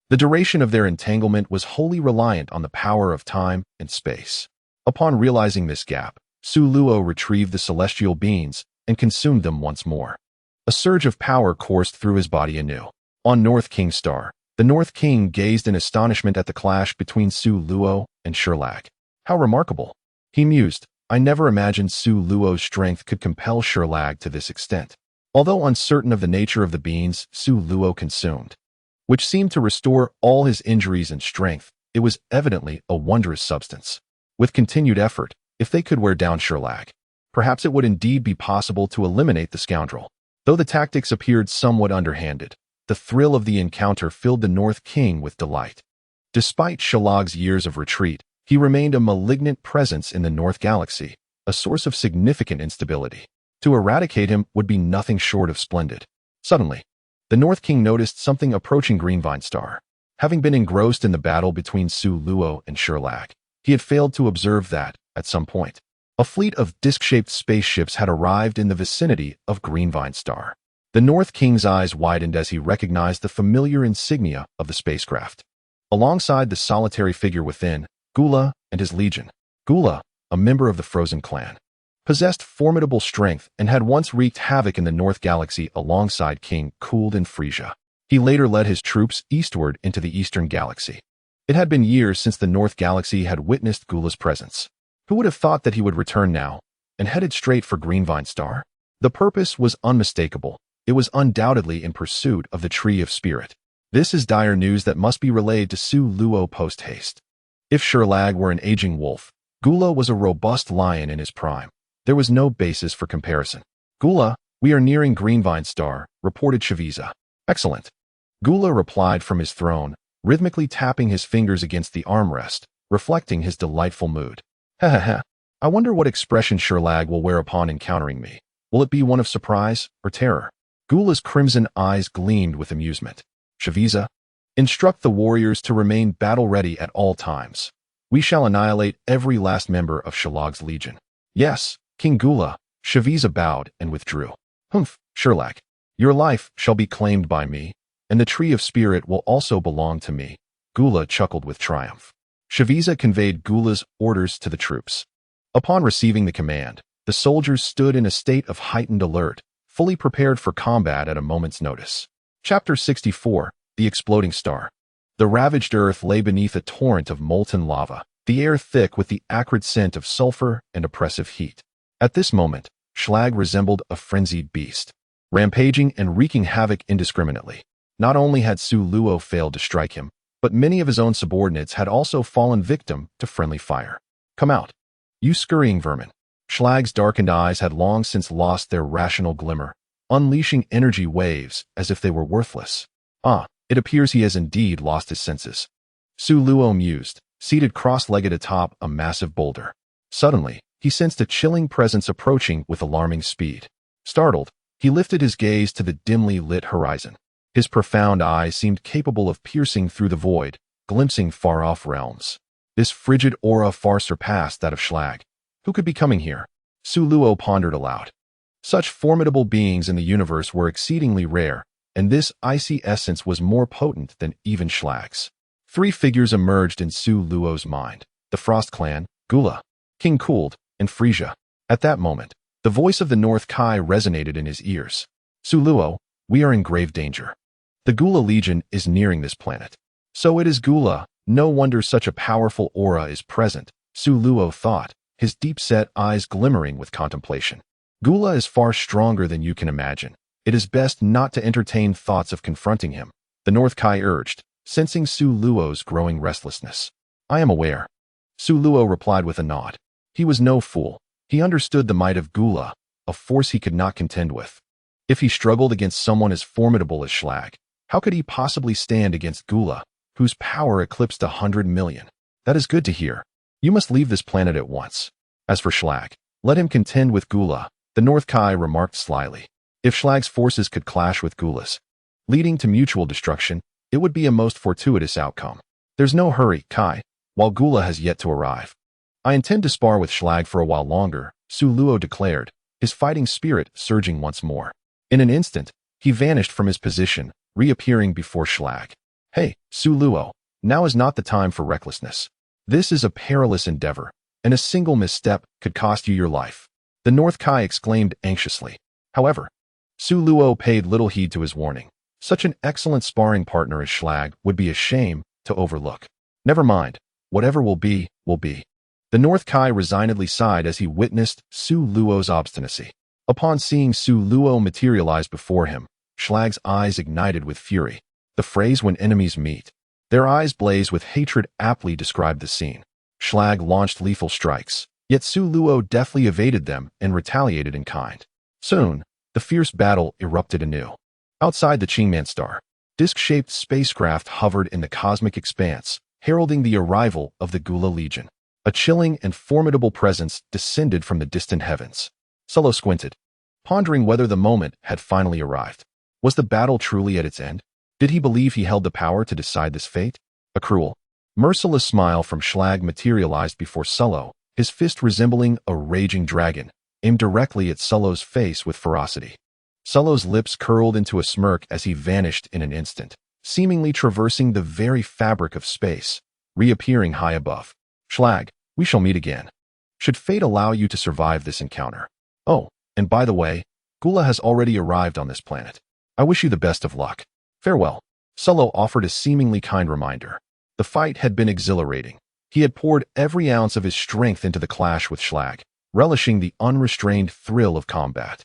The duration of their entanglement was wholly reliant on the power of time and space. Upon realizing this gap, Su Luo retrieved the celestial beings and consumed them once more. A surge of power coursed through his body anew. On North King Star, the North King gazed in astonishment at the clash between Su Luo and Sherlag. "How remarkable," he mused. "I never imagined Su Luo's strength could compel Sherlag to this extent." Although uncertain of the nature of the beings Su Luo consumed, which seemed to restore all his injuries and strength, it was evidently a wondrous substance. With continued effort, if they could wear down Sherlag, perhaps it would indeed be possible to eliminate the scoundrel. Though the tactics appeared somewhat underhanded, the thrill of the encounter filled the North King with delight. Despite Sherlag's years of retreat, he remained a malignant presence in the North Galaxy, a source of significant instability. To eradicate him would be nothing short of splendid. Suddenly, the North King noticed something approaching Greenvine Star. Having been engrossed in the battle between Su Luo and Sherlag, he had failed to observe that, at some point, a fleet of disc-shaped spaceships had arrived in the vicinity of Greenvine Star. The North King's eyes widened as he recognized the familiar insignia of the spacecraft. Alongside the solitary figure within, Gula and his legion. Gula, a member of the Frozen clan, possessed formidable strength and had once wreaked havoc in the North Galaxy alongside King Kuld in Frisia. He later led his troops eastward into the Eastern Galaxy. It had been years since the North Galaxy had witnessed Gula's presence. Who would have thought that he would return now, and headed straight for Greenvine Star? The purpose was unmistakable. It was undoubtedly in pursuit of the Tree of Spirit. This is dire news that must be relayed to Su Luo post-haste. If Sherlag were an aging wolf, Gula was a robust lion in his prime. There was no basis for comparison. Gula, we are nearing Greenvine Star, reported Shaviza. Excellent. Gula replied from his throne, rhythmically tapping his fingers against the armrest, reflecting his delightful mood. Heh. I wonder what expression Sherlag will wear upon encountering me. Will it be one of surprise or terror? Gula's crimson eyes gleamed with amusement. Shaviza, instruct the warriors to remain battle-ready at all times. We shall annihilate every last member of Sherlag's legion. Yes, King Gula. Shaviza bowed and withdrew. Humph, Sherlag. Your life shall be claimed by me, and the Tree of Spirit will also belong to me. Gula chuckled with triumph. Shaviza conveyed Gula's orders to the troops. Upon receiving the command, the soldiers stood in a state of heightened alert, fully prepared for combat at a moment's notice. Chapter 64, The Exploding Star. The ravaged earth lay beneath a torrent of molten lava, the air thick with the acrid scent of sulfur and oppressive heat. At this moment, Schlag resembled a frenzied beast, rampaging and wreaking havoc indiscriminately. Not only had Su Luo failed to strike him, but many of his own subordinates had also fallen victim to friendly fire. Come out, you scurrying vermin. Schlag's darkened eyes had long since lost their rational glimmer, unleashing energy waves as if they were worthless. It appears he has indeed lost his senses. Su Luo mused, seated cross-legged atop a massive boulder. Suddenly, he sensed a chilling presence approaching with alarming speed. Startled, he lifted his gaze to the dimly lit horizon. His profound eyes seemed capable of piercing through the void, glimpsing far-off realms. This frigid aura far surpassed that of Schlag. Who could be coming here? Su Luo pondered aloud. Such formidable beings in the universe were exceedingly rare, and this icy essence was more potent than even Schlag's. Three figures emerged in Su Luo's mind: the Frost Clan, Gula, King Cooled, and Frisia. At that moment, the voice of the North Kai resonated in his ears. Su Luo, we are in grave danger. The Gula Legion is nearing this planet. So it is Gula. No wonder such a powerful aura is present, Su Luo thought, his deep-set eyes glimmering with contemplation. Gula is far stronger than you can imagine. It is best not to entertain thoughts of confronting him, the North Kai urged, sensing Su Luo's growing restlessness. I am aware. Su Luo replied with a nod. He was no fool. He understood the might of Gula, a force he could not contend with. If he struggled against someone as formidable as Schlag, how could he possibly stand against Gula, whose power eclipsed 100 million? That is good to hear. You must leave this planet at once. As for Schlag, let him contend with Gula, the North Kai remarked slyly. If Schlag's forces could clash with Gula's, leading to mutual destruction, it would be a most fortuitous outcome. There's no hurry, Kai, while Gula has yet to arrive. I intend to spar with Schlag for a while longer, Su Luo declared, his fighting spirit surging once more. In an instant, he vanished from his position, reappearing before Schlag. Hey, Su Luo, now is not the time for recklessness. This is a perilous endeavor, and a single misstep could cost you your life. The North Kai exclaimed anxiously. However, Su Luo paid little heed to his warning. Such an excellent sparring partner as Schlag would be a shame to overlook. Never mind, whatever will be, will be. The North Kai resignedly sighed as he witnessed Su Luo's obstinacy. Upon seeing Su Luo materialize before him, Schlag's eyes ignited with fury. The phrase "when enemies meet," their eyes blaze with hatred aptly described the scene. Schlag launched lethal strikes, yet Su Luo deftly evaded them and retaliated in kind. Soon, the fierce battle erupted anew. Outside the Qingman Star, disc-shaped spacecraft hovered in the cosmic expanse, heralding the arrival of the Gula Legion. A chilling and formidable presence descended from the distant heavens. Solo squinted, pondering whether the moment had finally arrived. Was the battle truly at its end? Did he believe he held the power to decide this fate? A cruel, merciless smile from Schlag materialized before Solo, his fist resembling a raging dragon, aimed directly at Solo's face with ferocity. Solo's lips curled into a smirk as he vanished in an instant, seemingly traversing the very fabric of space, reappearing high above. Schlag, we shall meet again. Should fate allow you to survive this encounter. Oh, and by the way, Gula has already arrived on this planet. I wish you the best of luck. Farewell. Solo offered a seemingly kind reminder. The fight had been exhilarating. He had poured every ounce of his strength into the clash with Schlag, relishing the unrestrained thrill of combat.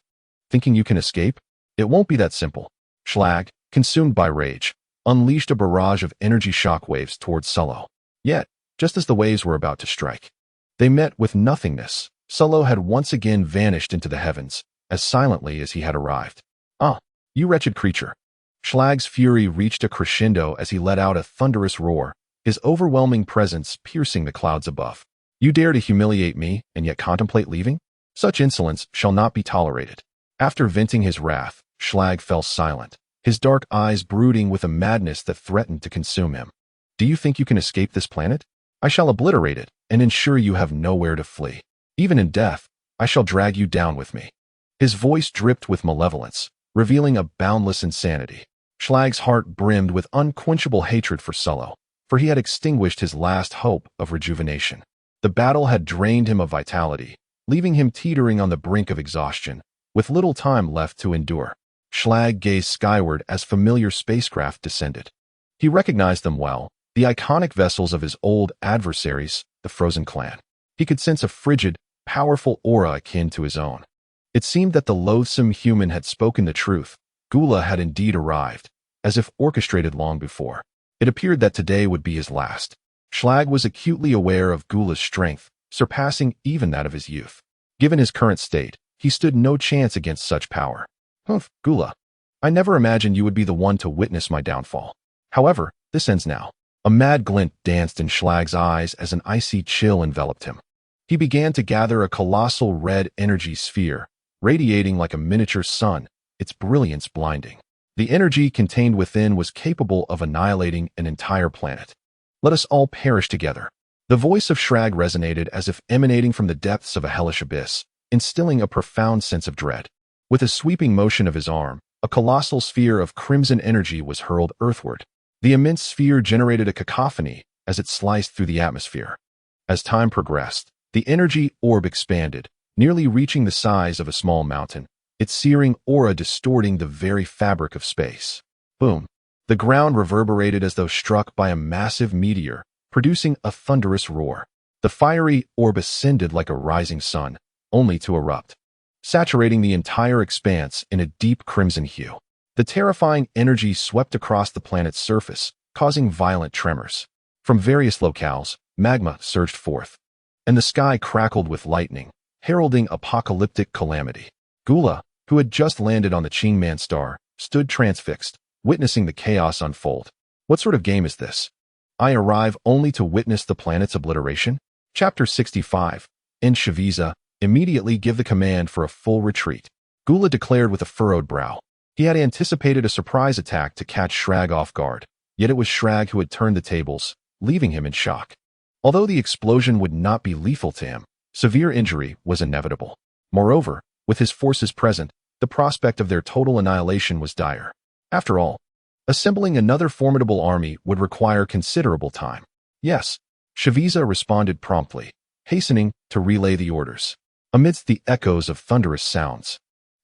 Thinking you can escape? It won't be that simple. Schlag, consumed by rage, unleashed a barrage of energy shockwaves towards Sullo. Yet, just as the waves were about to strike, they met with nothingness. Sullo had once again vanished into the heavens, as silently as he had arrived. "Ah, you wretched creature." Schlag's fury reached a crescendo as he let out a thunderous roar, his overwhelming presence piercing the clouds above. "You dare to humiliate me and yet contemplate leaving? Such insolence shall not be tolerated." After venting his wrath, Schlag fell silent, his dark eyes brooding with a madness that threatened to consume him. "Do you think you can escape this planet? I shall obliterate it and ensure you have nowhere to flee. Even in death, I shall drag you down with me." His voice dripped with malevolence, revealing a boundless insanity. Schlag's heart brimmed with unquenchable hatred for Sullo, for he had extinguished his last hope of rejuvenation. The battle had drained him of vitality, leaving him teetering on the brink of exhaustion, with little time left to endure. Schlag gazed skyward as familiar spacecraft descended. He recognized them well, the iconic vessels of his old adversaries, the Frozen Clan. He could sense a frigid, powerful aura akin to his own. It seemed that the loathsome human had spoken the truth. Gula had indeed arrived, as if orchestrated long before. It appeared that today would be his last. Schlag was acutely aware of Gula's strength, surpassing even that of his youth. Given his current state, he stood no chance against such power. "Humph, Gula. I never imagined you would be the one to witness my downfall. However, this ends now." A mad glint danced in Schlag's eyes as an icy chill enveloped him. He began to gather a colossal red energy sphere, radiating like a miniature sun, its brilliance blinding. The energy contained within was capable of annihilating an entire planet. "Let us all perish together." The voice of Schlag resonated as if emanating from the depths of a hellish abyss, instilling a profound sense of dread. With a sweeping motion of his arm, a colossal sphere of crimson energy was hurled earthward. The immense sphere generated a cacophony as it sliced through the atmosphere. As time progressed, the energy orb expanded, nearly reaching the size of a small mountain, its searing aura distorting the very fabric of space. Boom! The ground reverberated as though struck by a massive meteor, producing a thunderous roar. The fiery orb ascended like a rising sun, only to erupt, saturating the entire expanse in a deep crimson hue. The terrifying energy swept across the planet's surface, causing violent tremors. From various locales, magma surged forth, and the sky crackled with lightning, heralding apocalyptic calamity. Gula, who had just landed on the Qingman star, stood transfixed, witnessing the chaos unfold. What sort of game is this? I arrive only to witness the planet's obliteration? Chapter 65. In Shaviza, immediately give the command for a full retreat. Gula declared with a furrowed brow. He had anticipated a surprise attack to catch Schlag off guard, yet it was Schlag who had turned the tables, leaving him in shock. Although the explosion would not be lethal to him, severe injury was inevitable. Moreover, with his forces present, the prospect of their total annihilation was dire. After all, assembling another formidable army would require considerable time. Yes, Shaviza responded promptly, hastening to relay the orders. Amidst the echoes of thunderous sounds,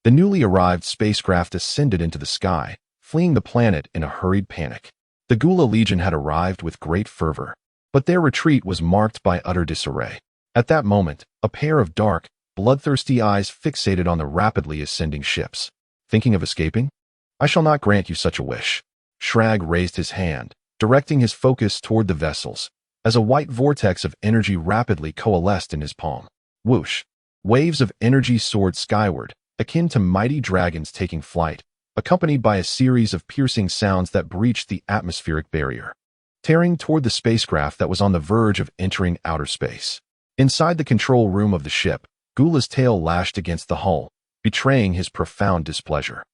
the newly arrived spacecraft ascended into the sky, fleeing the planet in a hurried panic. The Gula Legion had arrived with great fervor, but their retreat was marked by utter disarray. At that moment, a pair of dark, bloodthirsty eyes fixated on the rapidly ascending ships. Thinking of escaping? I shall not grant you such a wish. Schlag raised his hand, directing his focus toward the vessels, as a white vortex of energy rapidly coalesced in his palm. Whoosh! Waves of energy soared skyward, akin to mighty dragons taking flight, accompanied by a series of piercing sounds that breached the atmospheric barrier, tearing toward the spacecraft that was on the verge of entering outer space. Inside the control room of the ship, Gula's tail lashed against the hull, betraying his profound displeasure.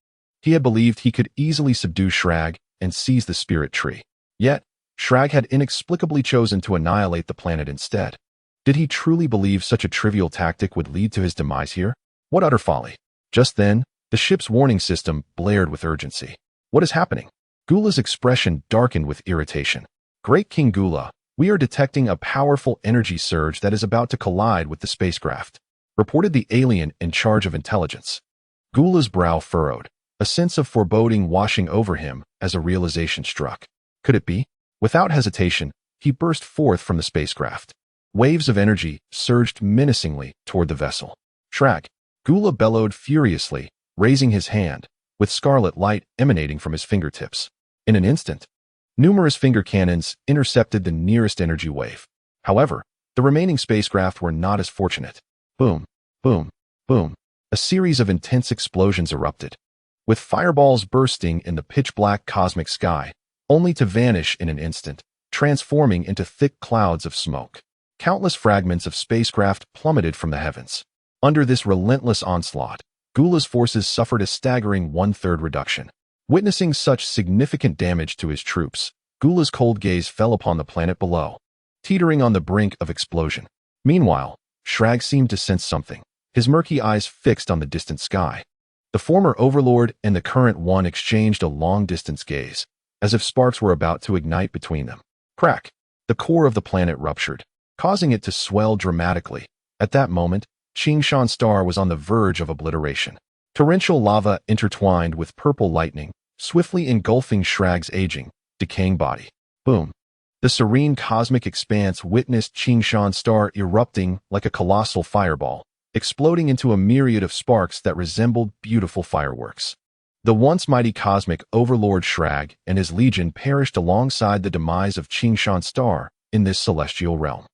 He had believed he could easily subdue Schlag and seize the spirit tree. Yet, Schlag had inexplicably chosen to annihilate the planet instead. Did he truly believe such a trivial tactic would lead to his demise here? What utter folly! Just then, the ship's warning system blared with urgency. What is happening? Gula's expression darkened with irritation. Great King Gula, we are detecting a powerful energy surge that is about to collide with the spacecraft, reported the alien in charge of intelligence. Gula's brow furrowed, a sense of foreboding washing over him as a realization struck. Could it be? Without hesitation, he burst forth from the spacecraft. Waves of energy surged menacingly toward the vessel. Shrag! Gula bellowed furiously, raising his hand, with scarlet light emanating from his fingertips. In an instant, numerous finger cannons intercepted the nearest energy wave. However, the remaining spacecraft were not as fortunate. Boom, boom, boom. A series of intense explosions erupted, with fireballs bursting in the pitch-black cosmic sky, only to vanish in an instant, transforming into thick clouds of smoke. Countless fragments of spacecraft plummeted from the heavens. Under this relentless onslaught, Gula's forces suffered a staggering one-third reduction. Witnessing such significant damage to his troops, Gula's cold gaze fell upon the planet below, teetering on the brink of explosion. Meanwhile, Shrag seemed to sense something, his murky eyes fixed on the distant sky. The former overlord and the current one exchanged a long-distance gaze, as if sparks were about to ignite between them. Crack! The core of the planet ruptured, causing it to swell dramatically. At that moment, Qingshan's star was on the verge of obliteration. Torrential lava intertwined with purple lightning, swiftly engulfing Shrag's aging, decaying body. Boom! The serene cosmic expanse witnessed Qingshan's star erupting like a colossal fireball, exploding into a myriad of sparks that resembled beautiful fireworks. The once mighty cosmic overlord Shrag and his legion perished alongside the demise of Qingshan's star in this celestial realm.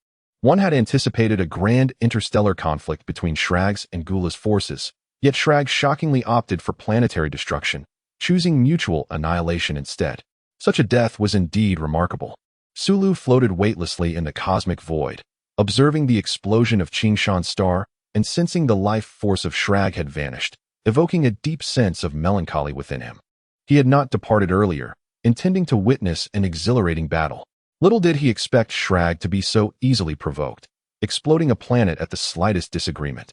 One had anticipated a grand interstellar conflict between Shrag's and Gula's forces, yet Shrag shockingly opted for planetary destruction, choosing mutual annihilation instead. Such a death was indeed remarkable. Sulu floated weightlessly in the cosmic void, observing the explosion of Qingshan's star and sensing the life force of Shrag had vanished, evoking a deep sense of melancholy within him. He had not departed earlier, intending to witness an exhilarating battle. Little did he expect Shrag to be so easily provoked, exploding a planet at the slightest disagreement.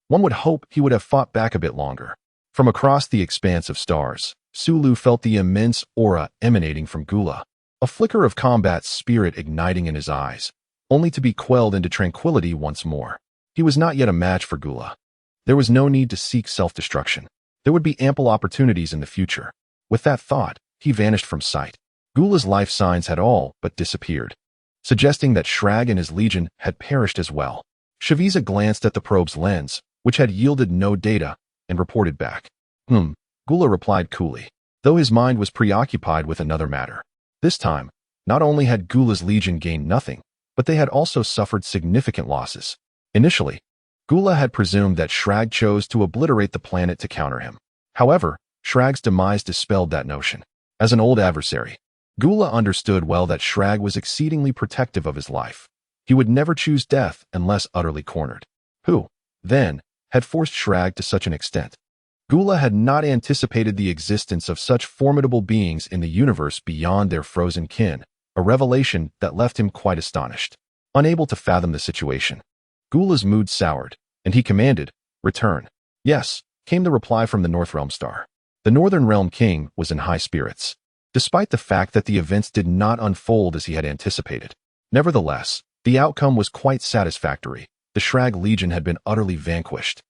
One would hope he would have fought back a bit longer. From across the expanse of stars, Sulu felt the immense aura emanating from Gula, a flicker of combat spirit igniting in his eyes, only to be quelled into tranquility once more. He was not yet a match for Gula. There was no need to seek self-destruction. There would be ample opportunities in the future. With that thought, he vanished from sight. Gula's life signs had all but disappeared, suggesting that Shrag and his legion had perished as well. Shaviza glanced at the probe's lens, which had yielded no data, and reported back. Gula replied coolly, though his mind was preoccupied with another matter. This time, not only had Gula's legion gained nothing, but they had also suffered significant losses. Initially, Gula had presumed that Shrag chose to obliterate the planet to counter him. However, Shrag's demise dispelled that notion. As an old adversary, Gula understood well that Shrag was exceedingly protective of his life. He would never choose death unless utterly cornered. Who, then, had forced Shrag to such an extent? Gula had not anticipated the existence of such formidable beings in the universe beyond their frozen kin, a revelation that left him quite astonished. Unable to fathom the situation, Gula's mood soured, and he commanded, "Return." "Yes," came the reply from the North Realm star. The Northern Realm King was in high spirits, despite the fact that the events did not unfold as he had anticipated. Nevertheless, the outcome was quite satisfactory. The Shrag Legion had been utterly vanquished,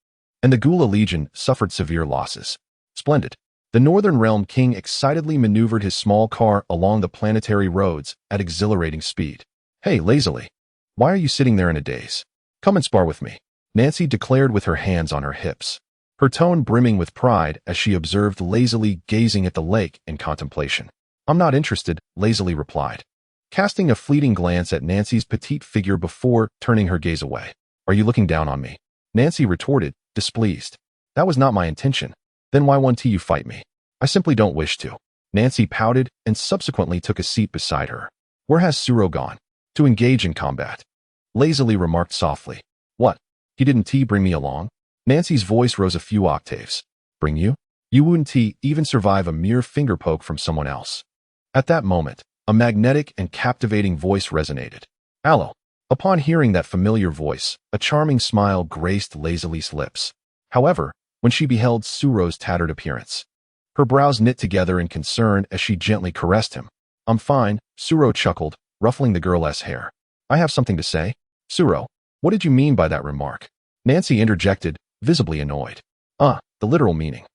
and the Gula Legion suffered severe losses. Splendid. The Northern Realm King excitedly maneuvered his small car along the planetary roads at exhilarating speed. "Hey, lazily. Why are you sitting there in a daze? Come and spar with me," Nancy declared with her hands on her hips, her tone brimming with pride as she observed lazily gazing at the lake in contemplation. "I'm not interested," lazily replied, casting a fleeting glance at Nancy's petite figure before turning her gaze away. "Are you looking down on me?" Nancy retorted, displeased. "That was not my intention. Then why won't you fight me?" "I simply don't wish to." Nancy pouted and subsequently took a seat beside her. "Where has Suro gone?" "To engage in combat," lazily remarked softly. "What? He didn't bring me along?" Nancy's voice rose a few octaves. "Bring you? You wouldn't even survive a mere finger poke from someone else." At that moment, a magnetic and captivating voice resonated. "Allo." Upon hearing that familiar voice, a charming smile graced Lazily's lips. However, when she beheld Suro's tattered appearance, her brows knit together in concern as she gently caressed him. "I'm fine," Suro chuckled, ruffling the girl's hair. "I have something to say." "Suro, what did you mean by that remark?" Nancy interjected, visibly annoyed. The literal meaning."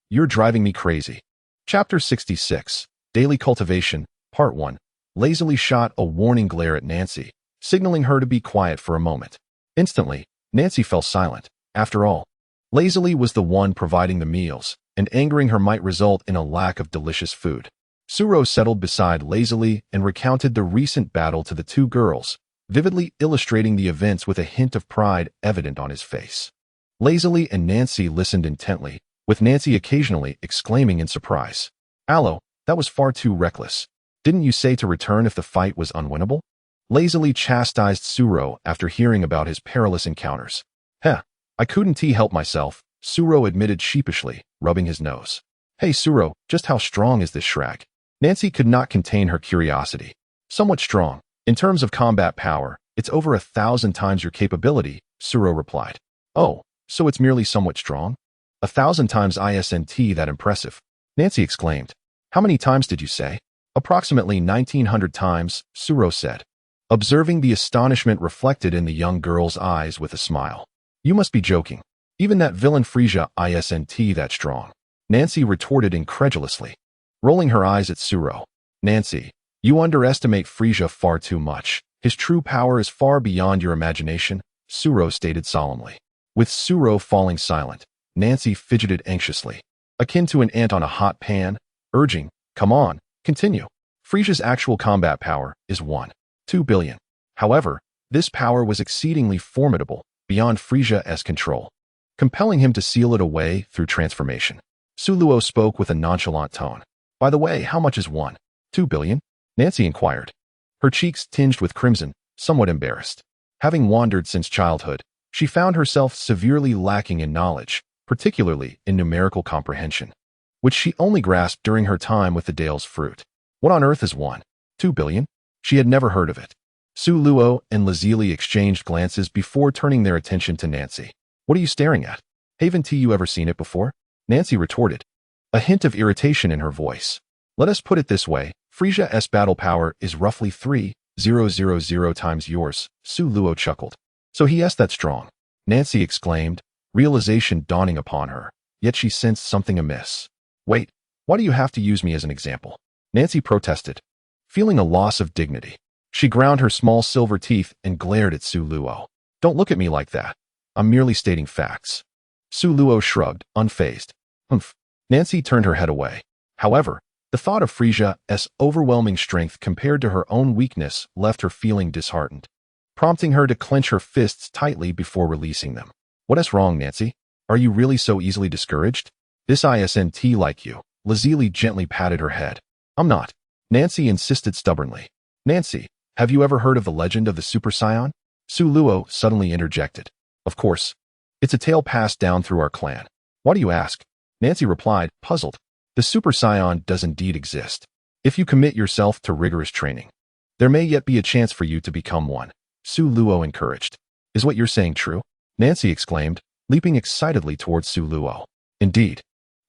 You're driving me crazy." Chapter 66, Daily Cultivation, Part 1. lazily shot a warning glare at Nancy, signaling her to be quiet for a moment. Instantly, Nancy fell silent. After all, lazily was the one providing the meals, and angering her might result in a lack of delicious food. Suro settled beside lazily and recounted the recent battle to the two girls, vividly illustrating the events with a hint of pride evident on his face. Lazily and Nancy listened intently, with Nancy occasionally exclaiming in surprise, "Aloe, that was far too reckless. Didn't you say to return if the fight was unwinnable?" Lazily chastised Suro after hearing about his perilous encounters. "Heh, I couldn't help myself," Suro admitted sheepishly, rubbing his nose. "Hey Suro, just how strong is this shrag?" Nancy could not contain her curiosity. "Somewhat strong. In terms of combat power, it's over 1,000 times your capability," Suro replied. "Oh, so it's merely somewhat strong? 1,000 times isn't that impressive," Nancy exclaimed. "How many times did you say?" "Approximately 1,900 times," Suro said, observing the astonishment reflected in the young girl's eyes with a smile. "You must be joking. Even that villain Frisia isn't that strong," Nancy retorted incredulously, rolling her eyes at Suro. "Nancy, you underestimate Frisia far too much. His true power is far beyond your imagination," Suro stated solemnly. With Suro falling silent, Nancy fidgeted anxiously, akin to an ant on a hot pan, urging, "Come on, continue." Frisia's actual combat power is 1.2 billion. However, this power was exceedingly formidable, beyond Frisia's control, compelling him to seal it away through transformation. Suluo spoke with a nonchalant tone. "By the way, how much is 1.2 billion? Nancy inquired, her cheeks tinged with crimson, somewhat embarrassed. Having wandered since childhood, she found herself severely lacking in knowledge, particularly in numerical comprehension, which she only grasped during her time with the Dale's fruit. What on earth is 1.2 billion? She had never heard of it. Suluo and Lazili exchanged glances before turning their attention to Nancy. "What are you staring at? Haven't you ever seen it before?" Nancy retorted, a hint of irritation in her voice. "Let us put it this way, Frisia's battle power is roughly 3,000 times yours," Suluo chuckled. "So he's that strong," Nancy exclaimed, realization dawning upon her, yet she sensed something amiss. "Wait, why do you have to use me as an example?" Nancy protested, feeling a loss of dignity. She ground her small silver teeth and glared at Suluo. "Don't look at me like that. I'm merely stating facts." Suluo shrugged, unfazed. "Humph." Nancy turned her head away. However, the thought of Frisia's overwhelming strength compared to her own weakness left her feeling disheartened, prompting her to clench her fists tightly before releasing them. "What's wrong, Nancy? Are you really so easily discouraged?" "This isn't like you." Lazili gently patted her head. "I'm not," Nancy insisted stubbornly. "Nancy, have you ever heard of the legend of the Super Saiyan?" Suluo suddenly interjected. "Of course. It's a tale passed down through our clan." "Why do you ask?" Nancy replied, puzzled. "The Super Saiyan does indeed exist. If you commit yourself to rigorous training, there may yet be a chance for you to become one," Suluo encouraged. "Is what you're saying true?" Nancy exclaimed, leaping excitedly towards Suluo. Indeed.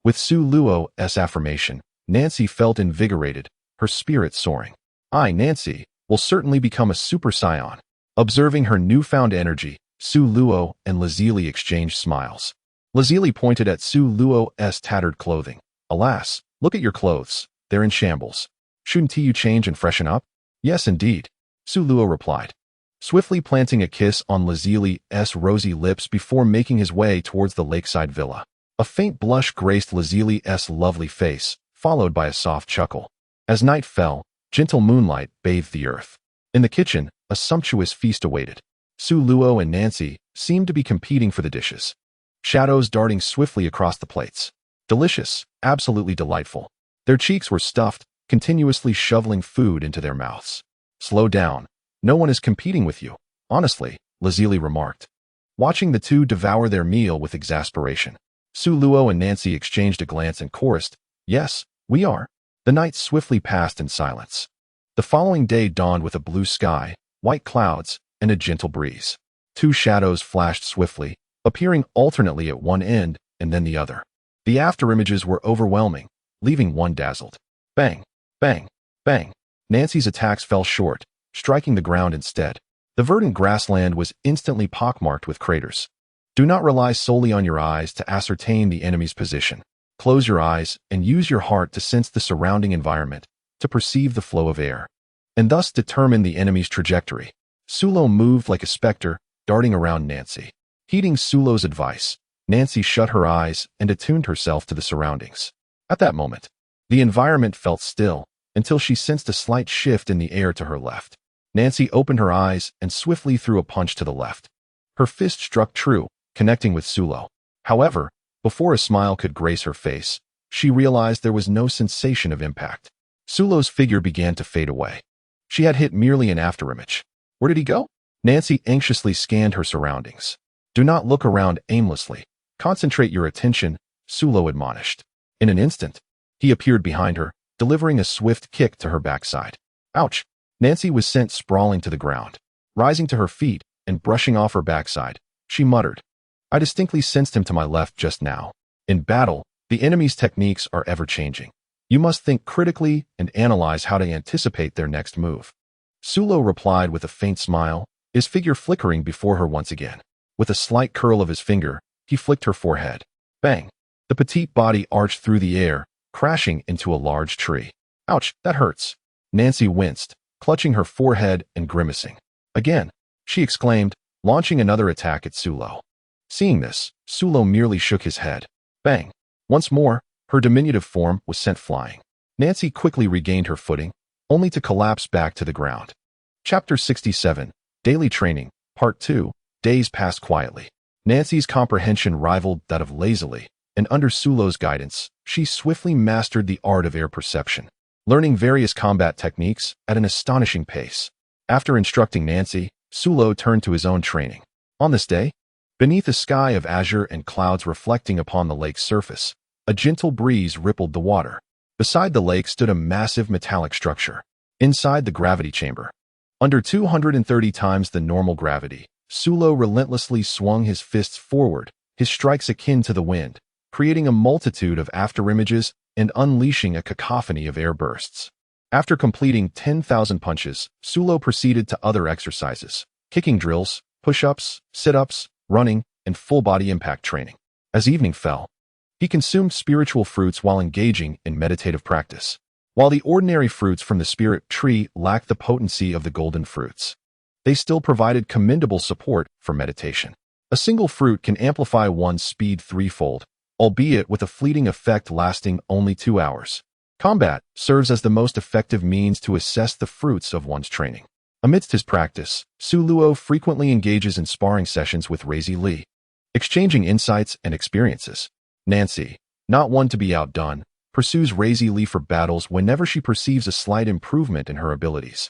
With Suluo's affirmation, Nancy felt invigorated, her spirit soaring. "I, Nancy, will certainly become a Super Saiyan." Observing her newfound energy, Suluo and Lazili exchanged smiles. Lazili pointed at Suluo's tattered clothing. "Alas, look at your clothes. They're in shambles. Shouldn't you change and freshen up?" "Yes, indeed," Suluo replied, swiftly planting a kiss on Lazili's rosy lips before making his way towards the lakeside villa. A faint blush graced Lazili's lovely face, followed by a soft chuckle. As night fell, gentle moonlight bathed the earth. In the kitchen, a sumptuous feast awaited. Suluo and Nancy seemed to be competing for the dishes, shadows darting swiftly across the plates. Delicious, absolutely delightful. Their cheeks were stuffed, continuously shoveling food into their mouths. "Slow down. No one is competing with you, honestly," Lazili remarked, watching the two devour their meal with exasperation. Suluo and Nancy exchanged a glance and chorused, "Yes, we are." The night swiftly passed in silence. The following day dawned with a blue sky, white clouds, and a gentle breeze. Two shadows flashed swiftly, appearing alternately at one end and then the other. The afterimages were overwhelming, leaving one dazzled. Bang, bang, bang. Nancy's attacks fell short, striking the ground instead. The verdant grassland was instantly pockmarked with craters. Do not rely solely on your eyes to ascertain the enemy's position. Close your eyes and use your heart to sense the surrounding environment, to perceive the flow of air, and thus determine the enemy's trajectory. Sulo moved like a specter, darting around Nancy. Heeding Sulo's advice, Nancy shut her eyes and attuned herself to the surroundings. At that moment, the environment felt still until she sensed a slight shift in the air to her left. Nancy opened her eyes and swiftly threw a punch to the left. Her fist struck true, connecting with Sulo. However, before a smile could grace her face, she realized there was no sensation of impact. Sulo's figure began to fade away. She had hit merely an afterimage. Where did he go? Nancy anxiously scanned her surroundings. Do not look around aimlessly. Concentrate your attention, Sulo admonished. In an instant, he appeared behind her, delivering a swift kick to her backside. Ouch! Nancy was sent sprawling to the ground. Rising to her feet and brushing off her backside, she muttered, I distinctly sensed him to my left just now. In battle, the enemy's techniques are ever-changing. You must think critically and analyze how to anticipate their next move. Sulo replied with a faint smile, his figure flickering before her once again. With a slight curl of his finger, he flicked her forehead. Bang! The petite body arched through the air, crashing into a large tree. Ouch, that hurts. Nancy winced, clutching her forehead and grimacing. Again, she exclaimed, launching another attack at Sulo. Seeing this, Sulo merely shook his head. Bang! Once more, her diminutive form was sent flying. Nancy quickly regained her footing, only to collapse back to the ground. Chapter 67, Daily Training, Part 2, Days passed quietly. Nancy's comprehension rivaled that of lazily, and under Sulo's guidance, she swiftly mastered the art of air perception, learning various combat techniques at an astonishing pace. After instructing Nancy, Sulo turned to his own training. On this day, beneath a sky of azure and clouds reflecting upon the lake's surface, a gentle breeze rippled the water. Beside the lake stood a massive metallic structure. Inside the gravity chamber, under 230 times the normal gravity, Sulo relentlessly swung his fists forward, his strikes akin to the wind, creating a multitude of afterimages and unleashing a cacophony of air bursts. After completing 10,000 punches, Sulo proceeded to other exercises, kicking drills, push-ups, sit-ups, running, and full-body impact training. As evening fell, he consumed spiritual fruits while engaging in meditative practice. While the ordinary fruits from the spirit tree lacked the potency of the golden fruits, they still provided commendable support for meditation. A single fruit can amplify one's speed threefold, albeit with a fleeting effect lasting only 2 hours. Combat serves as the most effective means to assess the fruits of one's training. Amidst his practice, Sulo frequently engages in sparring sessions with Razi Lee, exchanging insights and experiences. Nancy, not one to be outdone, pursues Razi Lee for battles whenever she perceives a slight improvement in her abilities,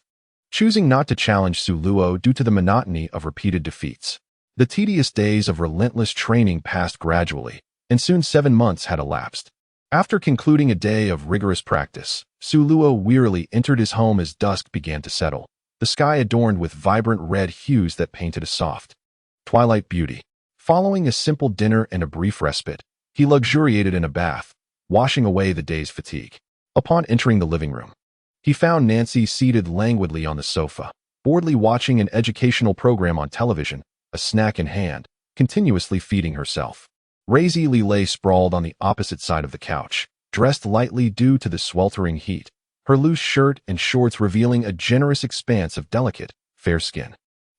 choosing not to challenge Sulo due to the monotony of repeated defeats. The tedious days of relentless training passed gradually, and soon 7 months had elapsed. After concluding a day of rigorous practice, Sulo wearily entered his home as dusk began to settle, the sky adorned with vibrant red hues that painted a soft, twilight beauty. Following a simple dinner and a brief respite, he luxuriated in a bath, washing away the day's fatigue. Upon entering the living room, he found Nancy seated languidly on the sofa, boredly watching an educational program on television, a snack in hand, continuously feeding herself. Razi Lee lay sprawled on the opposite side of the couch, dressed lightly due to the sweltering heat, her loose shirt and shorts revealing a generous expanse of delicate, fair skin.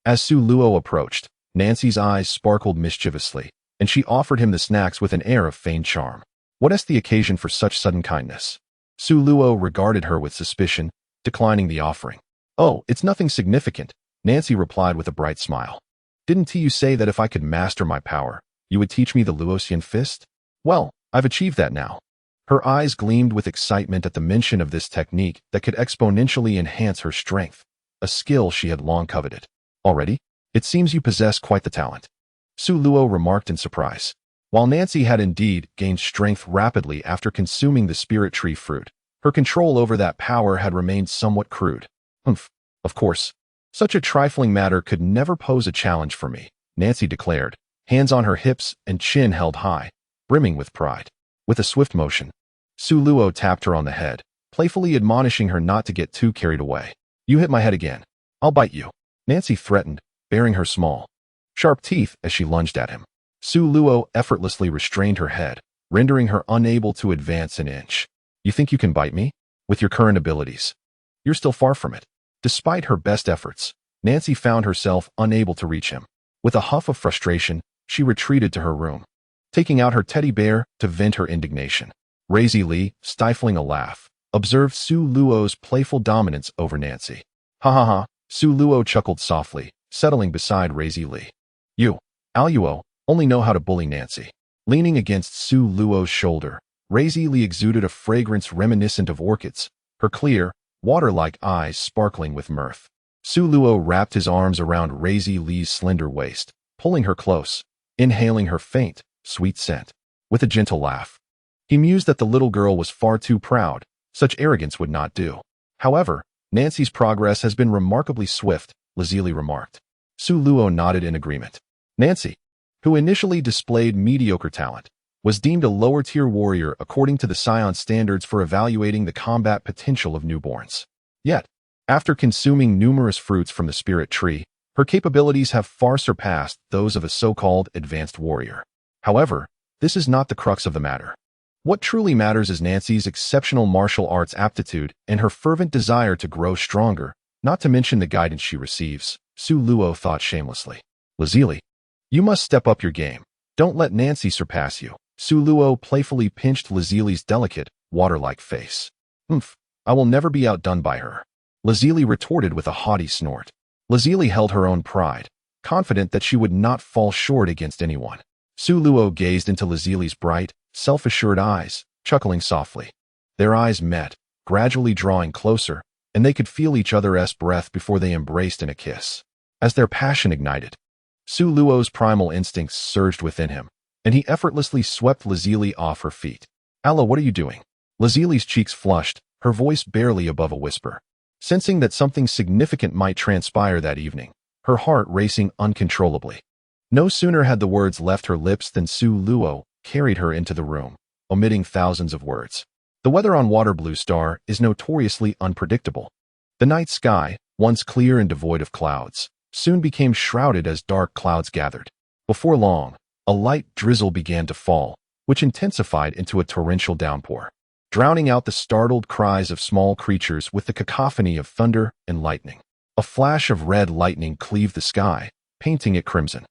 As Sulo approached, Nancy's eyes sparkled mischievously, and she offered him the snacks with an air of feigned charm. What is the occasion for such sudden kindness? Sulo regarded her with suspicion, declining the offering. Oh, it's nothing significant, Nancy replied with a bright smile. Didn't you say that if I could master my power, you would teach me the Luosian fist? Well, I've achieved that now. Her eyes gleamed with excitement at the mention of this technique that could exponentially enhance her strength, a skill she had long coveted. Already? It seems you possess quite the talent, Sulo remarked in surprise. While Nancy had indeed gained strength rapidly after consuming the spirit tree fruit, her control over that power had remained somewhat crude. Of course, such a trifling matter could never pose a challenge for me, Nancy declared, hands on her hips and chin held high, brimming with pride. With a swift motion, Sulo tapped her on the head, playfully admonishing her not to get too carried away. You hit my head again. I'll bite you, Nancy threatened, baring her small, sharp teeth as she lunged at him. Sulo effortlessly restrained her head, rendering her unable to advance an inch. You think you can bite me? With your current abilities? You're still far from it. Despite her best efforts, Nancy found herself unable to reach him. With a huff of frustration, she retreated to her room, taking out her teddy bear to vent her indignation. Razy Lee, stifling a laugh, observed Su Luo's playful dominance over Nancy. Ha ha ha, Su Luo chuckled softly, settling beside Razy Lee. You, Aluo, only know how to bully Nancy. Leaning against Su Luo's shoulder, Razy Lee exuded a fragrance reminiscent of orchids, her clear, water-like eyes sparkling with mirth. Su Luo wrapped his arms around Razy Lee's slender waist, pulling her close, inhaling her faint, sweet scent. With a gentle laugh, he mused that the little girl was far too proud. Such arrogance would not do. However, Nancy's progress has been remarkably swift, Lazili remarked. Su Luo nodded in agreement. Nancy, who initially displayed mediocre talent, was deemed a lower-tier warrior according to the Scion standards for evaluating the combat potential of newborns. Yet, after consuming numerous fruits from the spirit tree, her capabilities have far surpassed those of a so-called advanced warrior. However, this is not the crux of the matter. What truly matters is Nancy's exceptional martial arts aptitude and her fervent desire to grow stronger, not to mention the guidance she receives, Su Luo thought shamelessly. Lazili, you must step up your game. Don't let Nancy surpass you. Su Luo playfully pinched Lazili's delicate, water-like face. I will never be outdone by her. Lazili retorted with a haughty snort. Lazili held her own pride, confident that she would not fall short against anyone. Su Luo gazed into Lazili's bright, self-assured eyes, chuckling softly. Their eyes met, gradually drawing closer, and they could feel each other's breath before they embraced in a kiss. As their passion ignited, Su Luo's primal instincts surged within him, and he effortlessly swept Lazili off her feet. Allah, what are you doing? Lazili's cheeks flushed, her voice barely above a whisper. Sensing that something significant might transpire that evening, her heart racing uncontrollably. No sooner had the words left her lips than Su Luo carried her into the room, omitting thousands of words. The weather on Water Blue Star is notoriously unpredictable. The night sky, once clear and devoid of clouds, soon became shrouded as dark clouds gathered. Before long, a light drizzle began to fall, which intensified into a torrential downpour, drowning out the startled cries of small creatures with the cacophony of thunder and lightning. A flash of red lightning cleaved the sky, painting it crimson.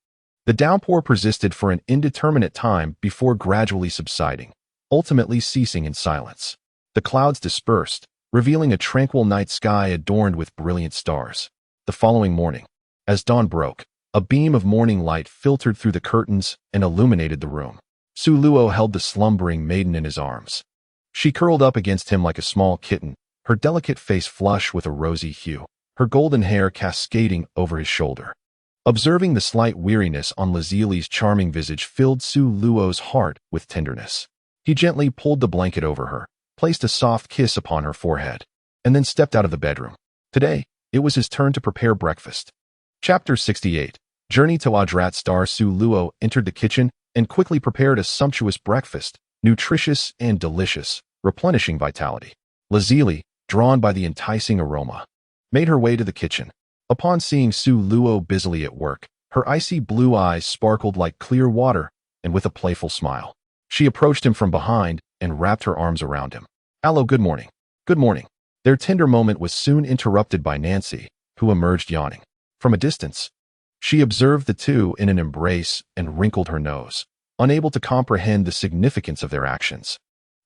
The downpour persisted for an indeterminate time before gradually subsiding, ultimately ceasing in silence. The clouds dispersed, revealing a tranquil night sky adorned with brilliant stars. The following morning, as dawn broke, a beam of morning light filtered through the curtains and illuminated the room. Su Luo held the slumbering maiden in his arms. She curled up against him like a small kitten, her delicate face flush with a rosy hue, her golden hair cascading over his shoulder. Observing the slight weariness on Lazili's charming visage filled Su Luo's heart with tenderness. He gently pulled the blanket over her, placed a soft kiss upon her forehead, and then stepped out of the bedroom. Today, it was his turn to prepare breakfast. Chapter 68. Journey to Adrat Star. Su Luo entered the kitchen and quickly prepared a sumptuous breakfast, nutritious and delicious, replenishing vitality. Lazili, drawn by the enticing aroma, made her way to the kitchen. Upon seeing Su Luo busily at work, her icy blue eyes sparkled like clear water, and with a playful smile, she approached him from behind and wrapped her arms around him. Hello, good morning. Good morning. Their tender moment was soon interrupted by Nancy, who emerged yawning. From a distance, she observed the two in an embrace and wrinkled her nose, unable to comprehend the significance of their actions.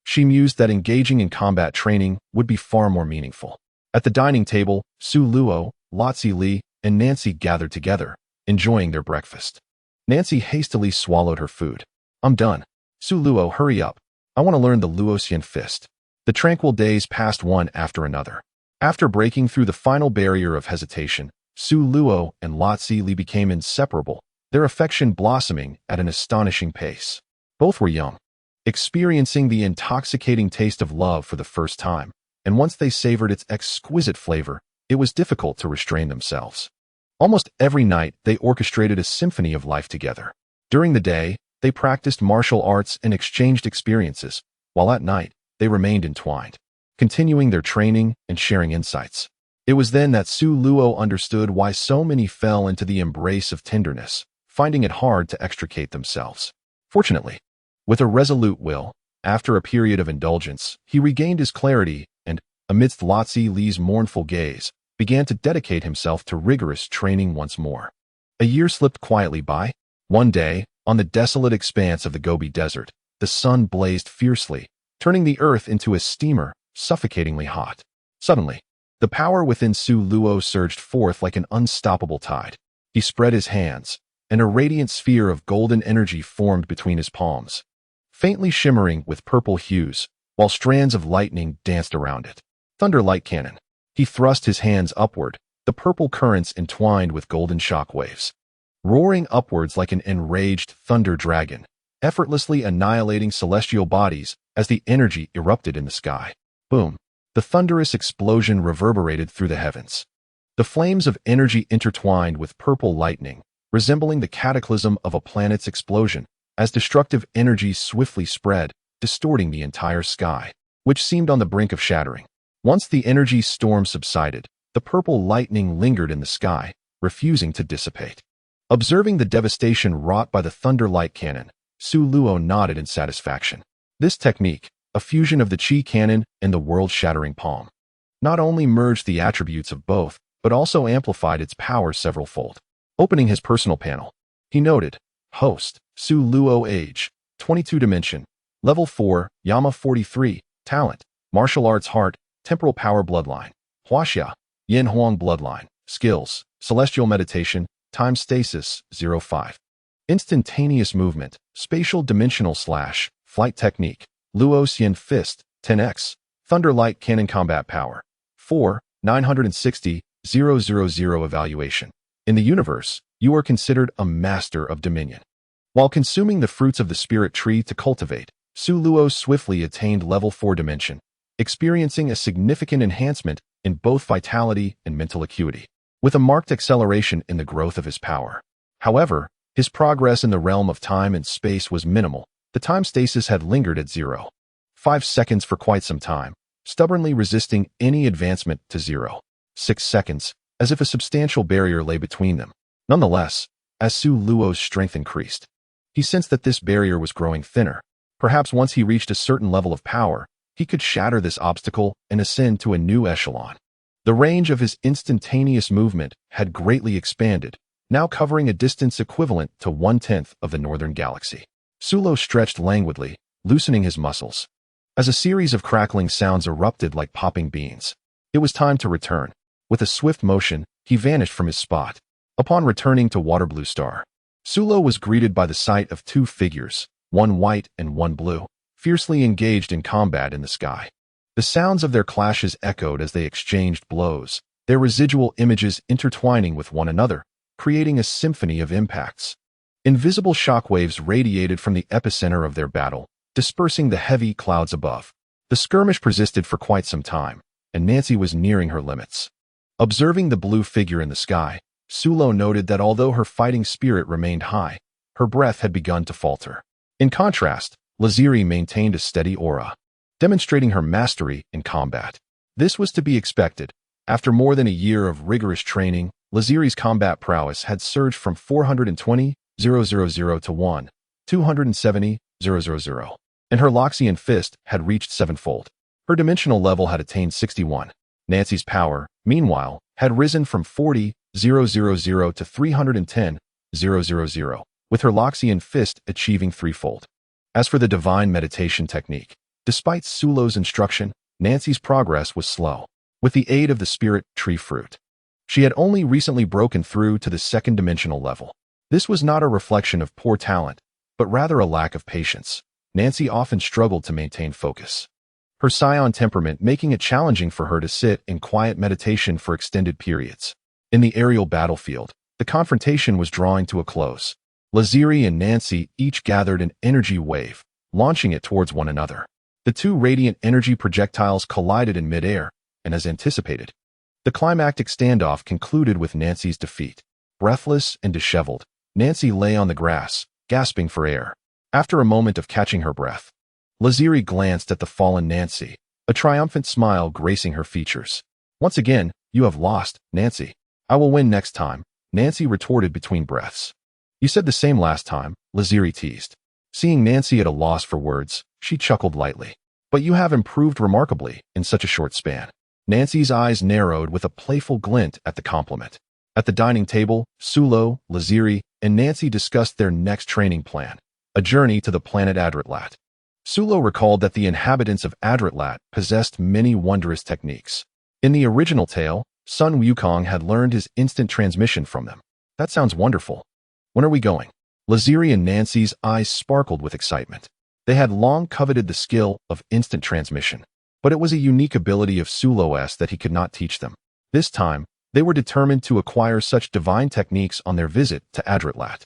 She mused that engaging in combat training would be far more meaningful. At the dining table, Su Luo, Lazili Li, and Nancy gathered together, enjoying their breakfast. Nancy hastily swallowed her food. I'm done. Su Luo, hurry up. I want to learn the Luoxian fist. The tranquil days passed one after another. After breaking through the final barrier of hesitation, Su Luo and Lazili Li became inseparable, their affection blossoming at an astonishing pace. Both were young, experiencing the intoxicating taste of love for the first time, and once they savored its exquisite flavor, it was difficult to restrain themselves. Almost every night, they orchestrated a symphony of life together. During the day, they practiced martial arts and exchanged experiences, while at night, they remained entwined, continuing their training and sharing insights. It was then that Su Luo understood why so many fell into the embrace of tenderness, finding it hard to extricate themselves. Fortunately, with a resolute will, after a period of indulgence, he regained his clarity and, amidst Lazili Li's mournful gaze, began to dedicate himself to rigorous training once more. A year slipped quietly by. One day, on the desolate expanse of the Gobi Desert, the sun blazed fiercely, turning the earth into a steamer, suffocatingly hot. Suddenly, the power within Su Luo surged forth like an unstoppable tide. He spread his hands, and a radiant sphere of golden energy formed between his palms, faintly shimmering with purple hues, while strands of lightning danced around it. Thunder light cannon. He thrust his hands upward, the purple currents entwined with golden shock waves, roaring upwards like an enraged thunder dragon, effortlessly annihilating celestial bodies as the energy erupted in the sky. Boom! The thunderous explosion reverberated through the heavens. The flames of energy intertwined with purple lightning, resembling the cataclysm of a planet's explosion, as destructive energy swiftly spread, distorting the entire sky, which seemed on the brink of shattering. Once the energy storm subsided, the purple lightning lingered in the sky, refusing to dissipate. Observing the devastation wrought by the thunder light cannon, Su Luo nodded in satisfaction. This technique, a fusion of the Qi cannon and the world-shattering palm, not only merged the attributes of both, but also amplified its power several-fold. Opening his personal panel, he noted, Host, Su Luo age, 22 dimension, level 4, Yama 43, talent, martial arts heart, temporal power bloodline, Huaxia, Yin Huang bloodline, skills, celestial meditation, time stasis, 05. Instantaneous movement, spatial dimensional slash, flight technique, Luo Xian fist, 10x, thunder light cannon combat power, 4, 960, 000 evaluation. In the universe, you are considered a master of dominion. While consuming the fruits of the spirit tree to cultivate, Su Luo swiftly attained level 4 dimension, experiencing a significant enhancement in both vitality and mental acuity, with a marked acceleration in the growth of his power. However, his progress in the realm of time and space was minimal. The time stasis had lingered at 0.5 seconds for quite some time, stubbornly resisting any advancement to 0.6 seconds, as if a substantial barrier lay between them. Nonetheless, as Su Luo's strength increased, he sensed that this barrier was growing thinner. Perhaps once he reached a certain level of power, he could shatter this obstacle and ascend to a new echelon. The range of his instantaneous movement had greatly expanded, now covering a distance equivalent to 1/10 of the northern galaxy. Su Luo stretched languidly, loosening his muscles, as a series of crackling sounds erupted like popping beans. It was time to return. With a swift motion, he vanished from his spot. Upon returning to Waterblue Star, Su Luo was greeted by the sight of two figures, one white and one blue, fiercely engaged in combat in the sky. The sounds of their clashes echoed as they exchanged blows, their residual images intertwining with one another, creating a symphony of impacts. Invisible shockwaves radiated from the epicenter of their battle, dispersing the heavy clouds above. The skirmish persisted for quite some time, and Nancy was nearing her limits. Observing the blue figure in the sky, Su Luo noted that although her fighting spirit remained high, her breath had begun to falter. In contrast, Laziri maintained a steady aura, demonstrating her mastery in combat. This was to be expected. After more than a year of rigorous training, Laziri's combat prowess had surged from 420,000 to 270,000, and her Loxian fist had reached sevenfold. Her dimensional level had attained 61. Nancy's power, meanwhile, had risen from 40,000 to 310,000, with her Loxian fist achieving threefold. As for the divine meditation technique, despite Su Luo's instruction, Nancy's progress was slow. With the aid of the spirit tree fruit, she had only recently broken through to the second dimensional level. This was not a reflection of poor talent, but rather a lack of patience. Nancy often struggled to maintain focus, her scion temperament making it challenging for her to sit in quiet meditation for extended periods. In the aerial battlefield, the confrontation was drawing to a close. Laziri and Nancy each gathered an energy wave, launching it towards one another. The two radiant energy projectiles collided in midair, and as anticipated, the climactic standoff concluded with Nancy's defeat. Breathless and disheveled, Nancy lay on the grass, gasping for air. After a moment of catching her breath, Laziri glanced at the fallen Nancy, a triumphant smile gracing her features. "Once again, you have lost, Nancy. I will win next time," Nancy retorted between breaths. "You said the same last time," Laziri teased. Seeing Nancy at a loss for words, she chuckled lightly. "But you have improved remarkably in such a short span." Nancy's eyes narrowed with a playful glint at the compliment. At the dining table, Sulo, Laziri, and Nancy discussed their next training plan, a journey to the planet Adratlat. Sulo recalled that the inhabitants of Adratlat possessed many wondrous techniques. In the original tale, Sun Wukong had learned his instant transmission from them. That sounds wonderful. When are we going? Laziri and Nancy's eyes sparkled with excitement. They had long coveted the skill of instant transmission, but it was a unique ability of Sulo's that he could not teach them. This time, they were determined to acquire such divine techniques on their visit to Adratlat.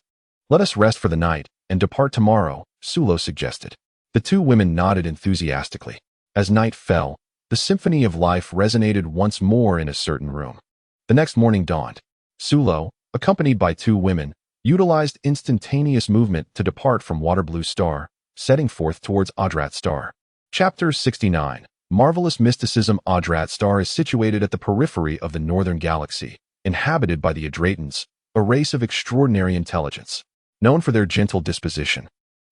Let us rest for the night and depart tomorrow, Sulo suggested. The two women nodded enthusiastically. As night fell, the symphony of life resonated once more in a certain room. The next morning dawned. Sulo, accompanied by two women, utilized instantaneous movement to depart from Waterblue Star, setting forth towards Adrat Star. Chapter 69. Marvelous Mysticism. Adrat Star is situated at the periphery of the northern galaxy, inhabited by the Adratans, a race of extraordinary intelligence. Known for their gentle disposition,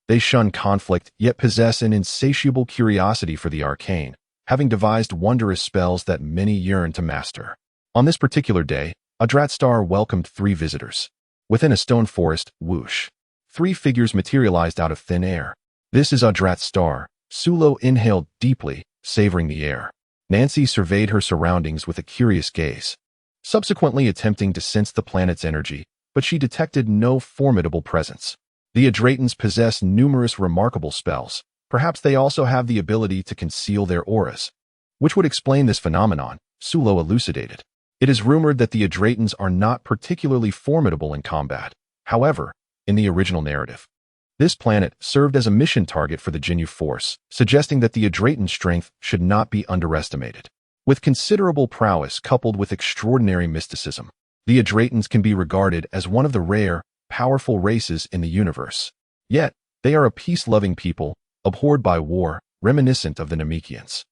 they shun conflict yet possess an insatiable curiosity for the arcane, having devised wondrous spells that many yearn to master. On this particular day, Adrat Star welcomed three visitors. Within a stone forest, whoosh, three figures materialized out of thin air. This is Adrat Star. Sulo inhaled deeply, savoring the air. Nancy surveyed her surroundings with a curious gaze, subsequently attempting to sense the planet's energy, but she detected no formidable presence. The Adratans possess numerous remarkable spells. Perhaps they also have the ability to conceal their auras, which would explain this phenomenon, Sulo elucidated. It is rumored that the Adratans are not particularly formidable in combat. However, in the original narrative, this planet served as a mission target for the Jinyu force, suggesting that the Adratan strength should not be underestimated. With considerable prowess coupled with extraordinary mysticism, the Adratans can be regarded as one of the rare, powerful races in the universe. Yet, they are a peace-loving people, abhorred by war, reminiscent of the Namekians.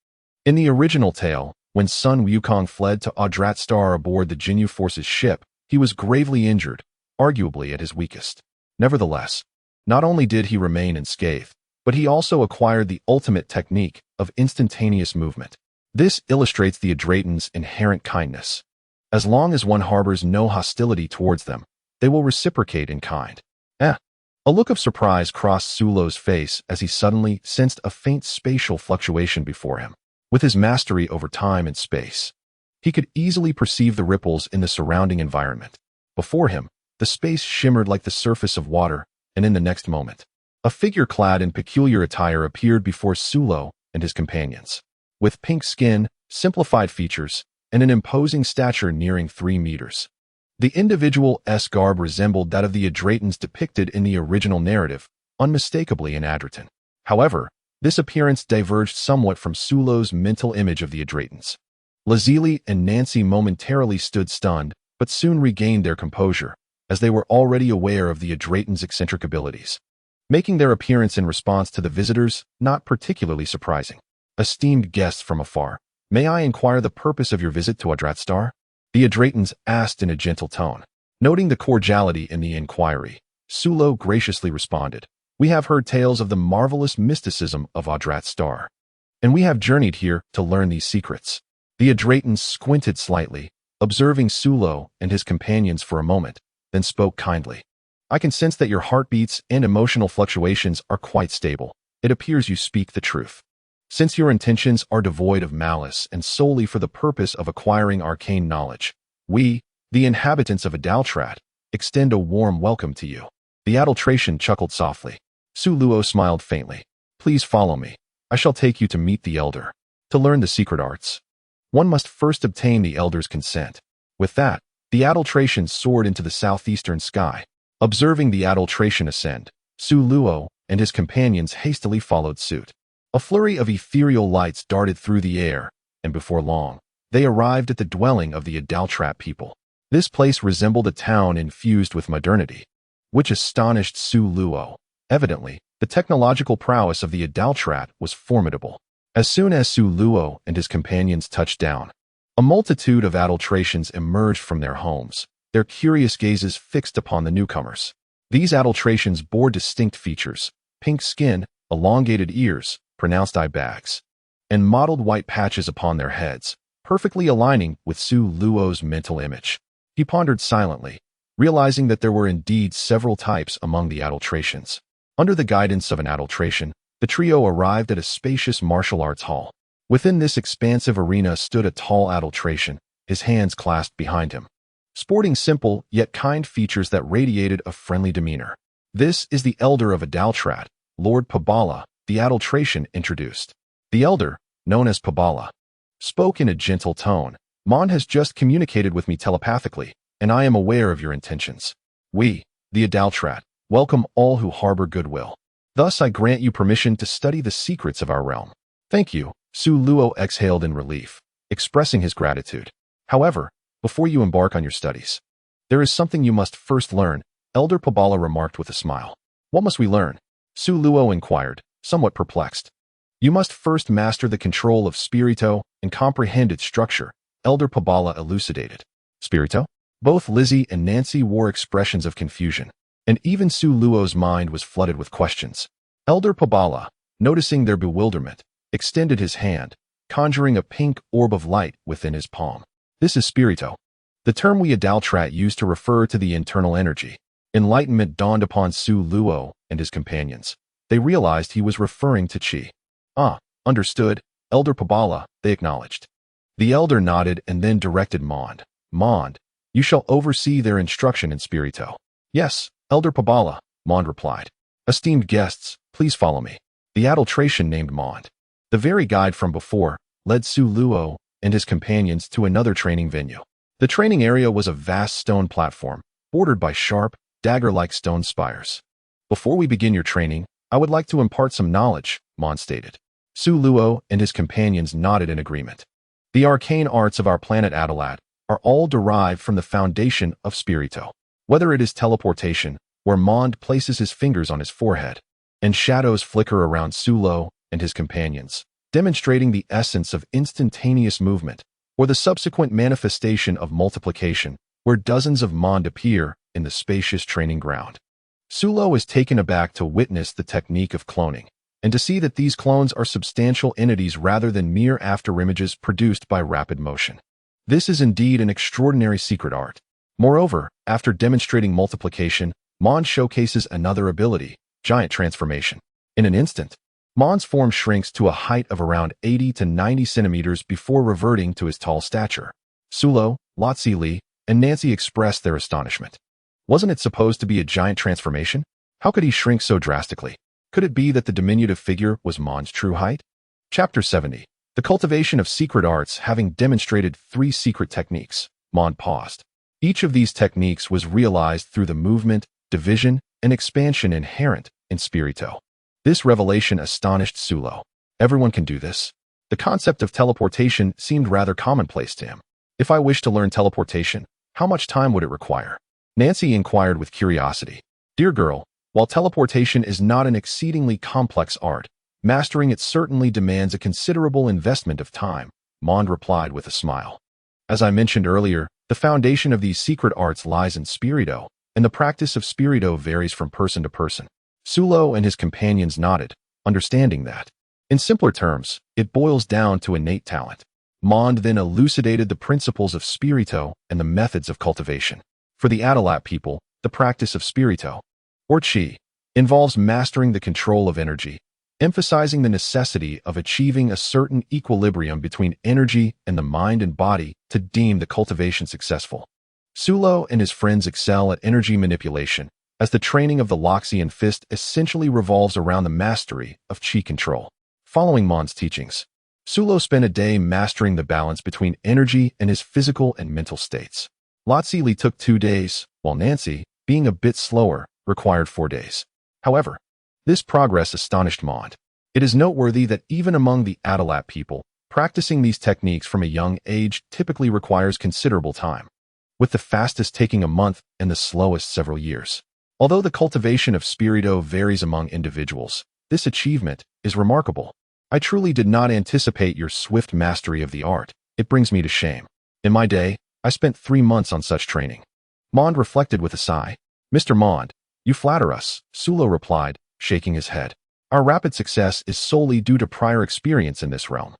In the original tale, when Sun Wukong fled to Adrat Star aboard the Jinyu force's ship, he was gravely injured, arguably at his weakest. Nevertheless, not only did he remain unscathed, but he also acquired the ultimate technique of instantaneous movement. This illustrates the Adratans' inherent kindness. As long as one harbors no hostility towards them, they will reciprocate in kind. A look of surprise crossed Sulo's face as he suddenly sensed a faint spatial fluctuation before him. With his mastery over time and space, he could easily perceive the ripples in the surrounding environment. Before him, the space shimmered like the surface of water, and in the next moment, a figure clad in peculiar attire appeared before Sulo and his companions. With pink skin, simplified features, and an imposing stature nearing 3 meters. The individual's garb resembled that of the Adratans depicted in the original narrative, unmistakably an Adratan. However, this appearance diverged somewhat from Sulo's mental image of the Adratans. Lazili and Nancy momentarily stood stunned, but soon regained their composure, as they were already aware of the Adratans' eccentric abilities, making their appearance in response to the visitors not particularly surprising. Esteemed guests from afar, may I inquire the purpose of your visit to Adrat Star? The Adratans asked in a gentle tone. Noting the cordiality in the inquiry, Sulo graciously responded, "We have heard tales of the marvelous mysticism of Adrat Star, and we have journeyed here to learn these secrets." The Adratans squinted slightly, observing Sulo and his companions for a moment, then spoke kindly. "I can sense that your heartbeats and emotional fluctuations are quite stable. It appears you speak the truth. Since your intentions are devoid of malice and solely for the purpose of acquiring arcane knowledge, we, the inhabitants of Adaltrat, extend a warm welcome to you." The Adultration chuckled softly. Sulo smiled faintly. "Please follow me. I shall take you to meet the Elder. To learn the secret arts, one must first obtain the Elder's consent." With that, the Adultration soared into the southeastern sky. Observing the Adultration ascend, Sulo and his companions hastily followed suit. A flurry of ethereal lights darted through the air, and before long, they arrived at the dwelling of the Adaltrat people. This place resembled a town infused with modernity, which astonished Sulo. Evidently, the technological prowess of the Adaltrat was formidable. As soon as Sulo and his companions touched down, a multitude of Adultrations emerged from their homes, their curious gazes fixed upon the newcomers. These Adultrations bore distinct features: pink skin, elongated ears, pronounced eye bags, and mottled white patches upon their heads, perfectly aligning with Su Luo's mental image. He pondered silently, realizing that there were indeed several types among the adulterations. Under the guidance of an adulteration, the trio arrived at a spacious martial arts hall. Within this expansive arena stood a tall adulteration, his hands clasped behind him, sporting simple yet kind features that radiated a friendly demeanor. This is the elder of Adaltrat, Lord Pabala, the adulteration introduced. The elder, known as Pabala, spoke in a gentle tone. Mon has just communicated with me telepathically, and I am aware of your intentions. We, the Adaltrat, welcome all who harbor goodwill. Thus I grant you permission to study the secrets of our realm. Thank you, Su Luo exhaled in relief, expressing his gratitude. However, before you embark on your studies, there is something you must first learn, Elder Pabala remarked with a smile. What must we learn? Su Luo inquired, somewhat perplexed. You must first master the control of Spirito and comprehend its structure, Elder Pabala elucidated. Spirito? Both Lizzie and Nancy wore expressions of confusion, and even Su Luo's mind was flooded with questions. Elder Pabala, noticing their bewilderment, extended his hand, conjuring a pink orb of light within his palm. This is Spirito, the term we Adaltrat used to refer to the internal energy. Enlightenment dawned upon Su Luo and his companions. They realized he was referring to Qi. Ah, understood, Elder Pabala, they acknowledged. The elder nodded and then directed Mond. Mond, you shall oversee their instruction in Spirito. Yes, Elder Pabala, Mond replied. Esteemed guests, please follow me. The adulteration named Mond, the very guide from before, led Su Luo and his companions to another training venue. The training area was a vast stone platform, bordered by sharp, dagger-like stone spires. Before we begin your training, I would like to impart some knowledge, Mond stated. Su Luo and his companions nodded in agreement. The arcane arts of our planet Adalat are all derived from the foundation of Spirito. Whether it is teleportation, where Mond places his fingers on his forehead, and shadows flicker around Su Luo and his companions, demonstrating the essence of instantaneous movement, or the subsequent manifestation of multiplication, where dozens of Mond appear in the spacious training ground. Su Luo is taken aback to witness the technique of cloning, and to see that these clones are substantial entities rather than mere afterimages produced by rapid motion. This is indeed an extraordinary secret art. Moreover, after demonstrating multiplication, Mond showcases another ability, giant transformation. In an instant, Mond's form shrinks to a height of around 80 to 90 centimeters before reverting to his tall stature. Su Luo, Lotzi Li, and Nancy expressed their astonishment. Wasn't it supposed to be a giant transformation? How could he shrink so drastically? Could it be that the diminutive figure was Mond's true height? Chapter 70. The cultivation of secret arts. Having demonstrated 3 secret techniques, Mond paused. Each of these techniques was realized through the movement, division, and expansion inherent in Spirito. This revelation astonished Su Luo. Everyone can do this? The concept of teleportation seemed rather commonplace to him. If I wished to learn teleportation, how much time would it require? Nancy inquired with curiosity. Dear girl, while teleportation is not an exceedingly complex art, mastering it certainly demands a considerable investment of time, Mond replied with a smile. As I mentioned earlier, the foundation of these secret arts lies in Spirito, and the practice of Spirito varies from person to person. Su Luo and his companions nodded, understanding that. In simpler terms, it boils down to innate talent. Mond then elucidated the principles of Spirito and the methods of cultivation. For the Adalat people, the practice of Spirito, or Qi, involves mastering the control of energy, emphasizing the necessity of achieving a certain equilibrium between energy and the mind and body to deem the cultivation successful. Su Luo and his friends excel at energy manipulation, as the training of the Loxian fist essentially revolves around the mastery of Qi control. Following Mond's teachings, Su Luo spent a day mastering the balance between energy and his physical and mental states. Lotzi Li took 2 days, while Nancy, being a bit slower, required 4 days. However, this progress astonished Mond. It is noteworthy that even among the Adalat people, practicing these techniques from a young age typically requires considerable time, with the fastest taking a month and the slowest several years. Although the cultivation of Spirito varies among individuals, this achievement is remarkable. I truly did not anticipate your swift mastery of the art. It brings me to shame. In my day, I spent 3 months on such training. Mond reflected with a sigh. Mr. Mond, you flatter us, Su Luo replied, shaking his head. Our rapid success is solely due to prior experience in this realm.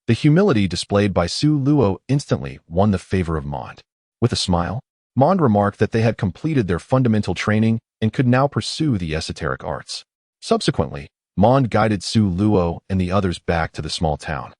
The humility displayed by Su Luo instantly won the favor of Mond. With a smile, Mond remarked that they had completed their fundamental training and could now pursue the esoteric arts. Subsequently, Mond guided Su Luo and the others back to the small town.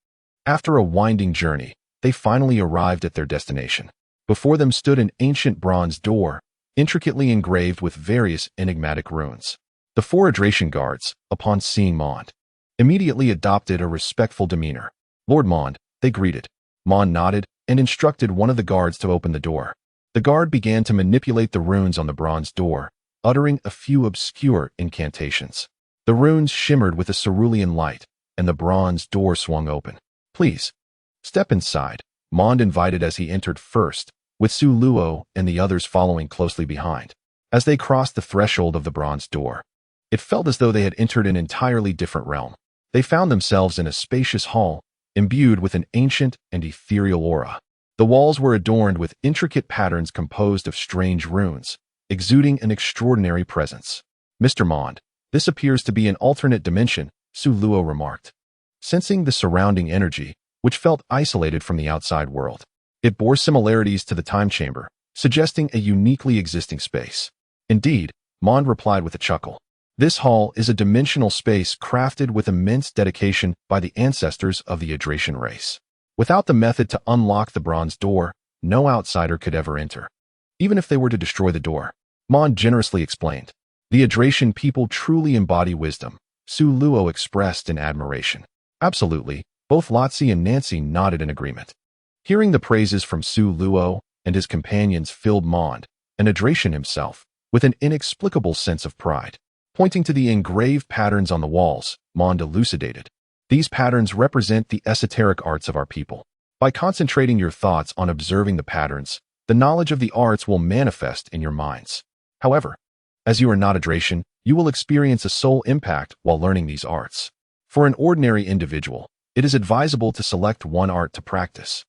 After a winding journey, they finally arrived at their destination. Before them stood an ancient bronze door, intricately engraved with various enigmatic runes. The four hydration guards, upon seeing Mond, immediately adopted a respectful demeanor. Lord Mond, they greeted. Mond nodded and instructed one of the guards to open the door. The guard began to manipulate the runes on the bronze door, uttering a few obscure incantations. The runes shimmered with a cerulean light, and the bronze door swung open. Please, step inside, Mond invited as he entered first, with Su Luo and the others following closely behind. As they crossed the threshold of the bronze door, it felt as though they had entered an entirely different realm. They found themselves in a spacious hall, imbued with an ancient and ethereal aura. The walls were adorned with intricate patterns composed of strange runes, exuding an extraordinary presence. Mr. Mond, this appears to be an alternate dimension, Su Luo remarked, sensing the surrounding energy, which felt isolated from the outside world. It bore similarities to the time chamber, suggesting a uniquely existing space. Indeed, Mond replied with a chuckle. This hall is a dimensional space crafted with immense dedication by the ancestors of the hydration race. Without the method to unlock the bronze door, no outsider could ever enter. Even if they were to destroy the door, Mond generously explained. The hydration people truly embody wisdom, Su Luo expressed in admiration. Absolutely, both Lotzi and Nancy nodded in agreement. Hearing the praises from Su Luo and his companions filled Mond, an hydration himself, with an inexplicable sense of pride. Pointing to the engraved patterns on the walls, Mond elucidated. These patterns represent the esoteric arts of our people. By concentrating your thoughts on observing the patterns, the knowledge of the arts will manifest in your minds. However, as you are not hydration, you will experience a soul impact while learning these arts. For an ordinary individual, it is advisable to select one art to practice.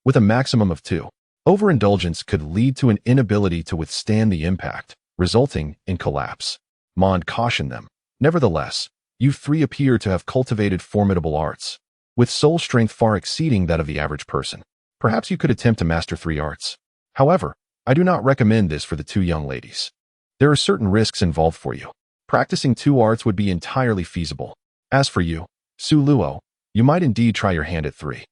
With a maximum of 2, overindulgence could lead to an inability to withstand the impact, resulting in collapse. Mond cautioned them. Nevertheless, you 3 appear to have cultivated formidable arts, with soul strength far exceeding that of the average person. Perhaps you could attempt to master 3 arts. However, I do not recommend this for the 2 young ladies. There are certain risks involved for you. Practicing 2 arts would be entirely feasible. As for you, Su Luo, you might indeed try your hand at 3.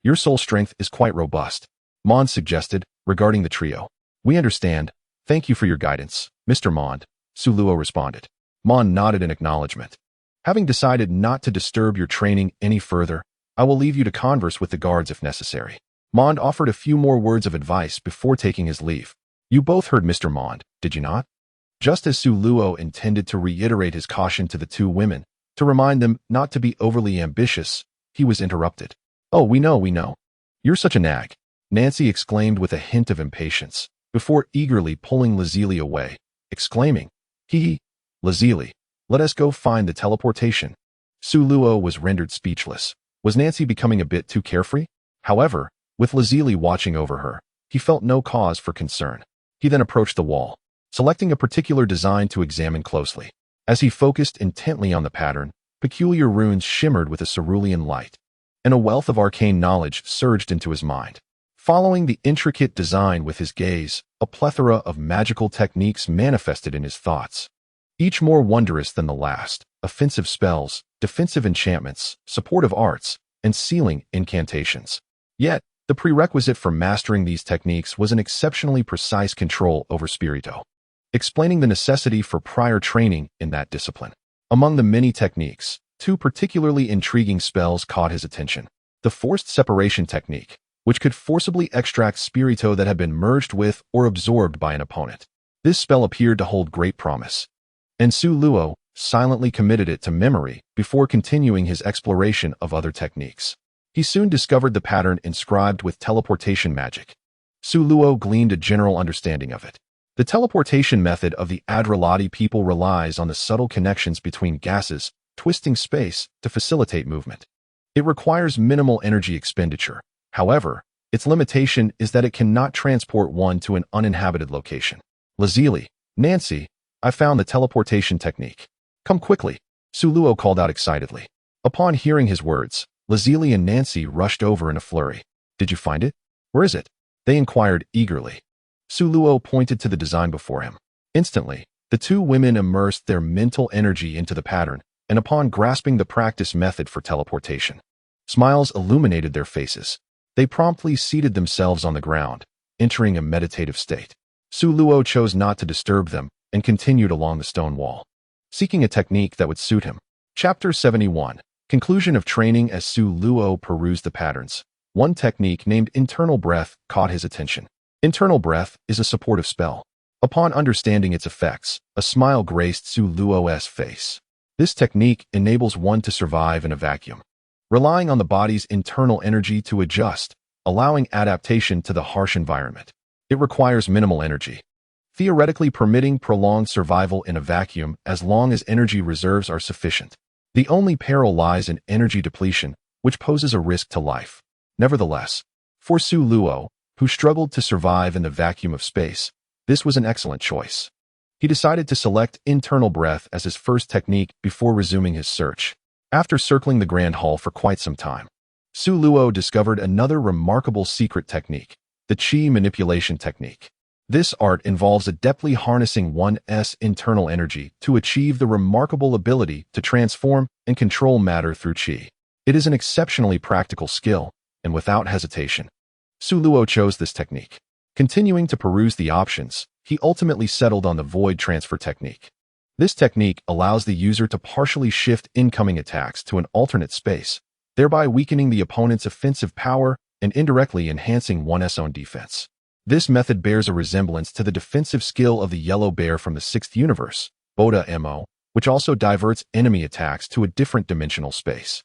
Your soul strength is quite robust, Mond suggested, regarding the trio. We understand. Thank you for your guidance, Mr. Mond, Su Luo responded. Mond nodded in acknowledgement. Having decided not to disturb your training any further, I will leave you to converse with the guards if necessary. Mond offered a few more words of advice before taking his leave. You both heard Mr. Mond, did you not? Just as Su Luo intended to reiterate his caution to the 2 women, to remind them not to be overly ambitious, he was interrupted. Oh, we know. You're such a nag, Nancy exclaimed with a hint of impatience, before eagerly pulling Lazuli away, exclaiming, Lazuli, let us go find the teleportation. Su Luo was rendered speechless. Was Nancy becoming a bit too carefree? However, with Lazuli watching over her, he felt no cause for concern. He then approached the wall, selecting a particular design to examine closely. As he focused intently on the pattern, peculiar runes shimmered with a cerulean light, and a wealth of arcane knowledge surged into his mind. Following the intricate design with his gaze, a plethora of magical techniques manifested in his thoughts, each more wondrous than the last: offensive spells, defensive enchantments, supportive arts, and sealing incantations. Yet, the prerequisite for mastering these techniques was an exceptionally precise control over spirito, explaining the necessity for prior training in that discipline. Among the many techniques, 2 particularly intriguing spells caught his attention. The forced separation technique, which could forcibly extract spirito that had been merged with or absorbed by an opponent. This spell appeared to hold great promise, and Su Luo silently committed it to memory before continuing his exploration of other techniques. He soon discovered the pattern inscribed with teleportation magic. Su Luo gleaned a general understanding of it. The teleportation method of the Adrilati people relies on the subtle connections between gases, twisting space to facilitate movement. It requires minimal energy expenditure. However, its limitation is that it cannot transport one to an uninhabited location. Lazuli, Nancy, I found the teleportation technique. Come quickly, Su Luo called out excitedly. Upon hearing his words, Lazuli and Nancy rushed over in a flurry. Did you find it? Where is it? They inquired eagerly. Su Luo pointed to the design before him. Instantly, the two women immersed their mental energy into the pattern, and upon grasping the practice method for teleportation, smiles illuminated their faces. They promptly seated themselves on the ground, entering a meditative state. Su Luo chose not to disturb them and continued along the stone wall, seeking a technique that would suit him. Chapter 71. Conclusion of training. As Su Luo perused the patterns, one technique named Internal Breath caught his attention. Internal Breath is a supportive spell. Upon understanding its effects, a smile graced Su Luo's face. This technique enables one to survive in a vacuum, relying on the body's internal energy to adjust, allowing adaptation to the harsh environment. It requires minimal energy, theoretically permitting prolonged survival in a vacuum as long as energy reserves are sufficient. The only peril lies in energy depletion, which poses a risk to life. Nevertheless, for Su Luo, who struggled to survive in the vacuum of space, this was an excellent choice. He decided to select Internal Breath as his first technique before resuming his search. After circling the Grand Hall for quite some time, Su Luo discovered another remarkable secret technique, the Qi manipulation technique. This art involves adeptly harnessing one's internal energy to achieve the remarkable ability to transform and control matter through Qi. It is an exceptionally practical skill, and without hesitation, Su Luo chose this technique. Continuing to peruse the options, he ultimately settled on the void transfer technique. This technique allows the user to partially shift incoming attacks to an alternate space, thereby weakening the opponent's offensive power and indirectly enhancing one's own defense. This method bears a resemblance to the defensive skill of the yellow bear from the 6th universe, Boda Mo, which also diverts enemy attacks to a different dimensional space.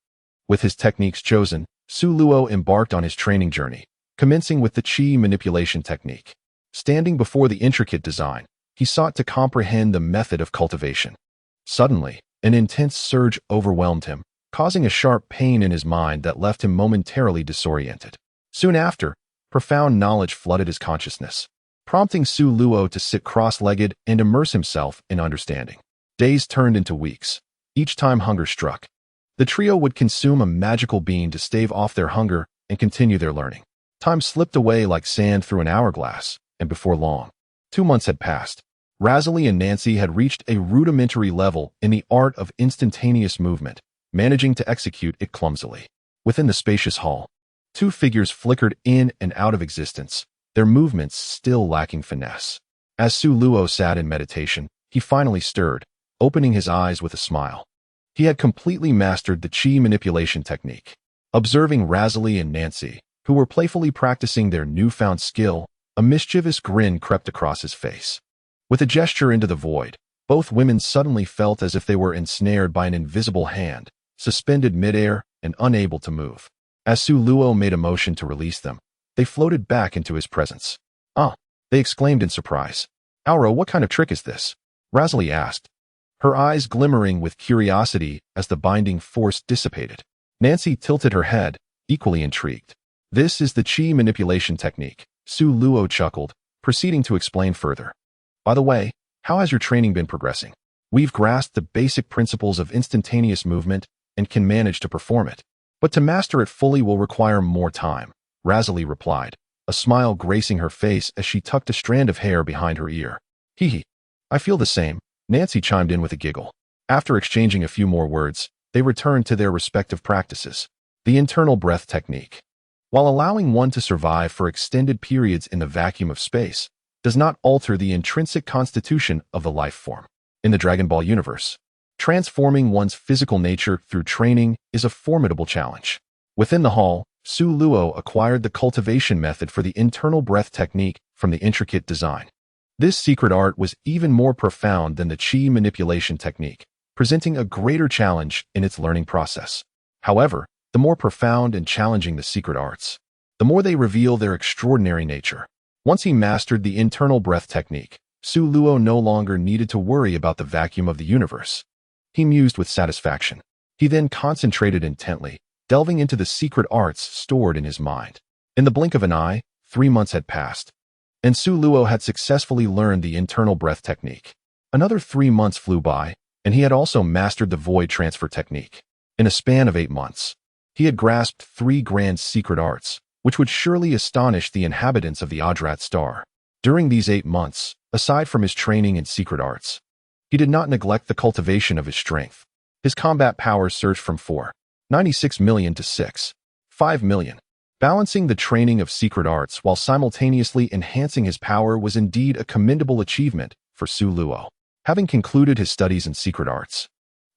With his techniques chosen, Su Luo embarked on his training journey, commencing with the Qi manipulation technique. Standing before the intricate design, he sought to comprehend the method of cultivation. Suddenly, an intense surge overwhelmed him, causing a sharp pain in his mind that left him momentarily disoriented. Soon after, profound knowledge flooded his consciousness, prompting Su Luo to sit cross-legged and immerse himself in understanding. Days turned into weeks. Each time hunger struck, the trio would consume a magical bean to stave off their hunger and continue their learning. Time slipped away like sand through an hourglass, and before long, 2 months had passed. Razuli and Nancy had reached a rudimentary level in the art of instantaneous movement, managing to execute it clumsily. Within the spacious hall, 2 figures flickered in and out of existence, their movements still lacking finesse. As Su Luo sat in meditation, he finally stirred, opening his eyes with a smile. He had completely mastered the Qi manipulation technique. Observing Razuli and Nancy, who were playfully practicing their newfound skill, a mischievous grin crept across his face. With a gesture into the void, both women suddenly felt as if they were ensnared by an invisible hand, suspended midair and unable to move. As Su Luo made a motion to release them, they floated back into his presence. "Ah!" they exclaimed in surprise. "Aura, what kind of trick is this?" Razuli asked, her eyes glimmering with curiosity as the binding force dissipated. Nancy tilted her head, equally intrigued. "This is the Qi manipulation technique," Su Luo chuckled, proceeding to explain further. "By the way, how has your training been progressing? We've grasped the basic principles of instantaneous movement and can manage to perform it. But to master it fully will require more time," Razuli replied, a smile gracing her face as she tucked a strand of hair behind her ear. "Hee hee. I feel the same," Nancy chimed in with a giggle. After exchanging a few more words, they returned to their respective practices. The internal breath technique, while allowing one to survive for extended periods in the vacuum of space, does not alter the intrinsic constitution of the life form. In the Dragon Ball universe, transforming one's physical nature through training is a formidable challenge. Within the hall, Su Luo acquired the cultivation method for the internal breath technique from the intricate design. This secret art was even more profound than the Qi manipulation technique, presenting a greater challenge in its learning process. However, the more profound and challenging the secret arts, the more they reveal their extraordinary nature. Once he mastered the internal breath technique, Su Luo no longer needed to worry about the vacuum of the universe. He mused with satisfaction. He then concentrated intently, delving into the secret arts stored in his mind. In the blink of an eye, 3 months had passed, and Su Luo had successfully learned the internal breath technique. Another 3 months flew by, and he had also mastered the void transfer technique. In a span of 8 months, He had grasped 3 grand secret arts, which would surely astonish the inhabitants of the Adrat star. During these 8 months, aside from his training in secret arts, he did not neglect the cultivation of his strength. His combat power surged from 4.96 million to 6.5 million. Balancing the training of secret arts while simultaneously enhancing his power was indeed a commendable achievement for Su Luo. Having concluded his studies in secret arts,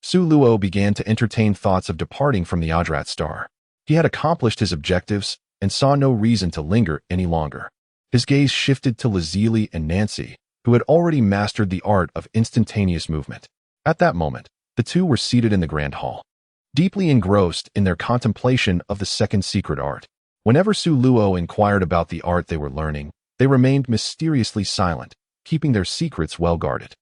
Su Luo began to entertain thoughts of departing from the Adrat star. He had accomplished his objectives and saw no reason to linger any longer. His gaze shifted to Lazili and Nancy, who had already mastered the art of instantaneous movement. At that moment, the two were seated in the grand hall, deeply engrossed in their contemplation of the second secret art. Whenever Su Luo inquired about the art they were learning, they remained mysteriously silent, keeping their secrets well guarded.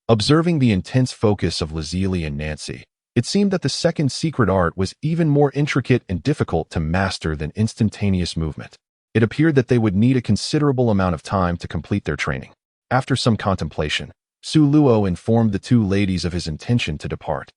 Observing the intense focus of Lazili and Nancy, it seemed that the second secret art was even more intricate and difficult to master than instantaneous movement. It appeared that they would need a considerable amount of time to complete their training. After some contemplation, Su Luo informed the 2 ladies of his intention to depart.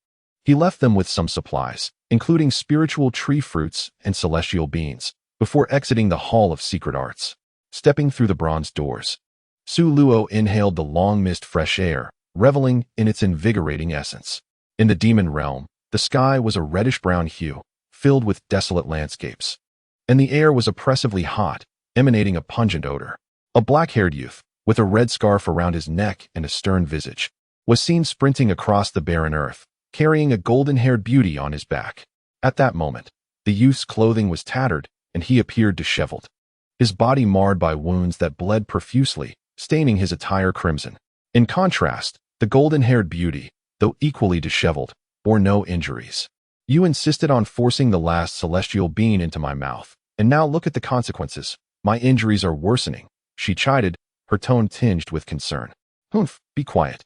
He left them with some supplies, including spiritual tree fruits and celestial beans, before exiting the Hall of Secret Arts. Stepping through the bronze doors, Su Luo inhaled the long-mist fresh air, reveling in its invigorating essence. In the demon realm, the sky was a reddish-brown hue, filled with desolate landscapes, and the air was oppressively hot, emanating a pungent odor. A black-haired youth, with a red scarf around his neck and a stern visage, was seen sprinting across the barren earth, carrying a golden-haired beauty on his back. At that moment, the youth's clothing was tattered, and he appeared disheveled, his body marred by wounds that bled profusely, staining his attire crimson. In contrast, the golden-haired beauty, though equally disheveled, bore no injuries. "You insisted on forcing the last celestial being into my mouth, and now look at the consequences. My injuries are worsening," she chided, her tone tinged with concern. "Humph, be quiet.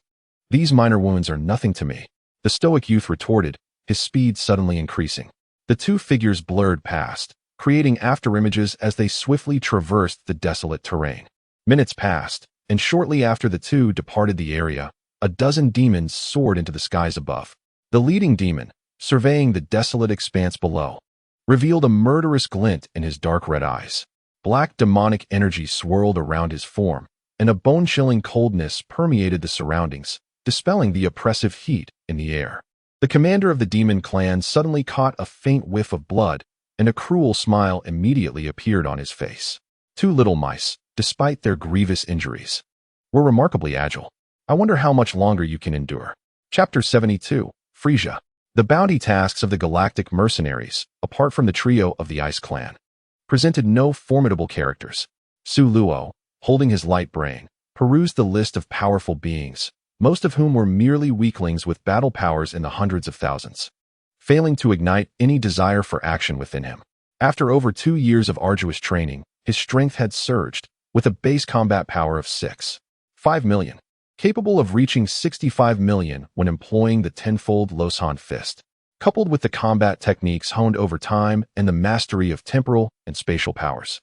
These minor wounds are nothing to me," the stoic youth retorted, his speed suddenly increasing. The 2 figures blurred past, creating afterimages as they swiftly traversed the desolate terrain. Minutes passed, and shortly after the 2 departed the area, a dozen demons soared into the skies above. The leading demon, surveying the desolate expanse below, revealed a murderous glint in his dark red eyes. Black demonic energy swirled around his form, and a bone-chilling coldness permeated the surroundings, dispelling the oppressive heat in the air. The commander of the demon clan suddenly caught a faint whiff of blood, and a cruel smile immediately appeared on his face. 2 little mice, despite their grievous injuries, were remarkably agile. I wonder how much longer you can endure. Chapter 72, Frisia. The bounty tasks of the galactic mercenaries, apart from the trio of the Ice Clan, presented no formidable characters. Su Luo, holding his light brain, perused the list of powerful beings, most of whom were merely weaklings with battle powers in the hundreds of thousands, failing to ignite any desire for action within him. After over 2 years of arduous training, his strength had surged, with a base combat power of 6.5 million, capable of reaching 65 million when employing the tenfold Losan fist, coupled with the combat techniques honed over time and the mastery of temporal and spatial powers.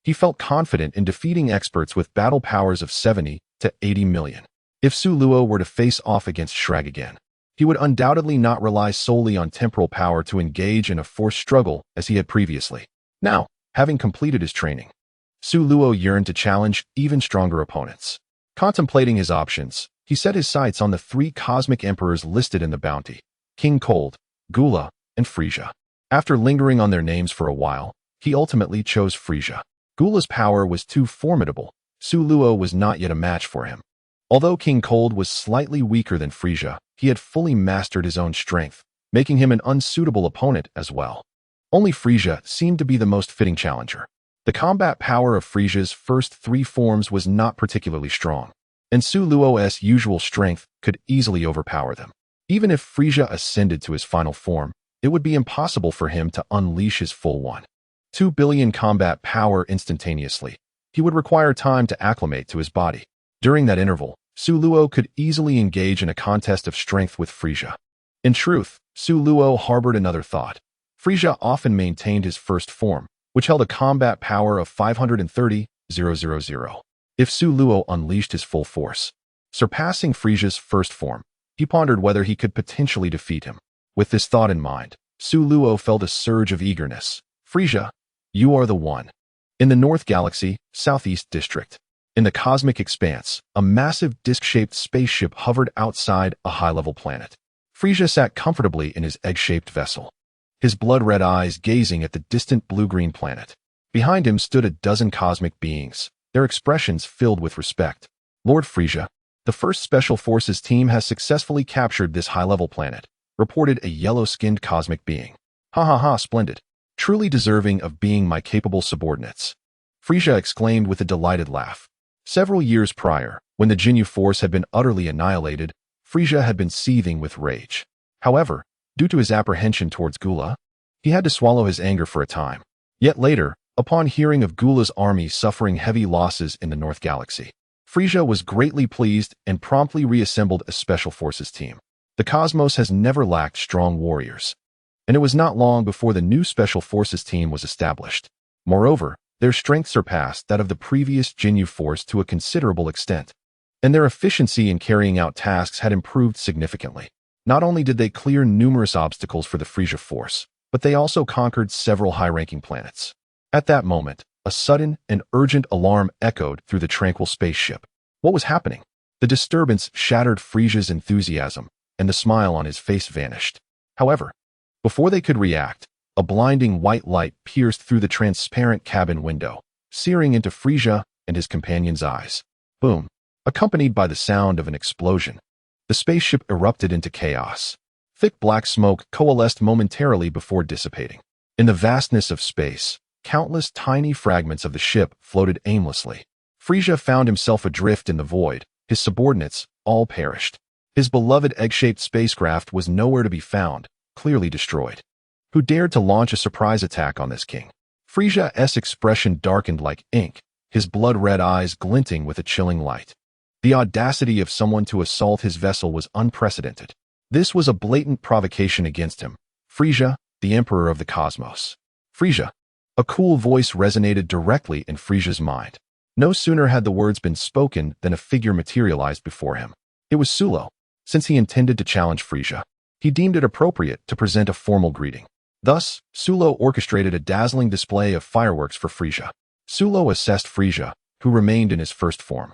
He felt confident in defeating experts with battle powers of 70 to 80 million. If Su Luo were to face off against Shrag again, he would undoubtedly not rely solely on temporal power to engage in a forced struggle as he had previously. Now, having completed his training, Su Luo yearned to challenge even stronger opponents. Contemplating his options, he set his sights on the 3 cosmic emperors listed in the bounty: King Cold, Gula, and Frisia. After lingering on their names for a while, he ultimately chose Frisia. Gula's power was too formidable. Su Luo was not yet a match for him. Although King Cold was slightly weaker than Frisia, he had fully mastered his own strength, making him an unsuitable opponent as well. Only Frisia seemed to be the most fitting challenger. The combat power of Frisia's first 3 forms was not particularly strong, and Su Luo's usual strength could easily overpower them. Even if Frisia ascended to his final form, it would be impossible for him to unleash his full 1.2 billion combat power instantaneously. He would require time to acclimate to his body. During that interval, Su Luo could easily engage in a contest of strength with Frisia. In truth, Su Luo harbored another thought. Frisia often maintained his first form, which held a combat power of 530,000. If Su Luo unleashed his full force, surpassing Frisia's first form, he pondered whether he could potentially defeat him. With this thought in mind, Suluo felt a surge of eagerness. Frisia, you are the one. In the North Galaxy, Southeast District. In the cosmic expanse, a massive disc-shaped spaceship hovered outside a high-level planet. Frisia sat comfortably in his egg-shaped vessel, his blood-red eyes gazing at the distant blue-green planet. Behind him stood a dozen cosmic beings, their expressions filled with respect. Lord Frisia, the first Special Forces team has successfully captured this high-level planet, reported a yellow-skinned cosmic being. Ha ha ha, splendid. Truly deserving of being my capable subordinates. Frisia exclaimed with a delighted laugh. Several years prior, when the Jinyu force had been utterly annihilated, Frisia had been seething with rage. However, due to his apprehension towards Gula, he had to swallow his anger for a time. Yet later, upon hearing of Gula's army suffering heavy losses in the North Galaxy, Frisia was greatly pleased and promptly reassembled a Special Forces team. The cosmos has never lacked strong warriors, and it was not long before the new Special Forces team was established. Moreover, their strength surpassed that of the previous Jinyu force to a considerable extent, and their efficiency in carrying out tasks had improved significantly. Not only did they clear numerous obstacles for the Frisia force, but they also conquered several high-ranking planets. At that moment, a sudden and urgent alarm echoed through the tranquil spaceship. What was happening? The disturbance shattered Frisia's enthusiasm, and the smile on his face vanished. However, before they could react, a blinding white light pierced through the transparent cabin window, searing into Frisia and his companion's eyes. Boom! Accompanied by the sound of an explosion, the spaceship erupted into chaos. Thick black smoke coalesced momentarily before dissipating. In the vastness of space, countless tiny fragments of the ship floated aimlessly. Frisia found himself adrift in the void. His subordinates all perished. His beloved egg-shaped spacecraft was nowhere to be found, clearly destroyed. Who dared to launch a surprise attack on this king? Frisia's expression darkened like ink, his blood-red eyes glinting with a chilling light. The audacity of someone to assault his vessel was unprecedented. This was a blatant provocation against him. Frisia, the Emperor of the Cosmos. Frisia. A cool voice resonated directly in Frisia's mind. No sooner had the words been spoken than a figure materialized before him. It was Sulo. Since he intended to challenge Frisia, he deemed it appropriate to present a formal greeting. Thus, Sulo orchestrated a dazzling display of fireworks for Frisia. Sulo assessed Frisia, who remained in his first form,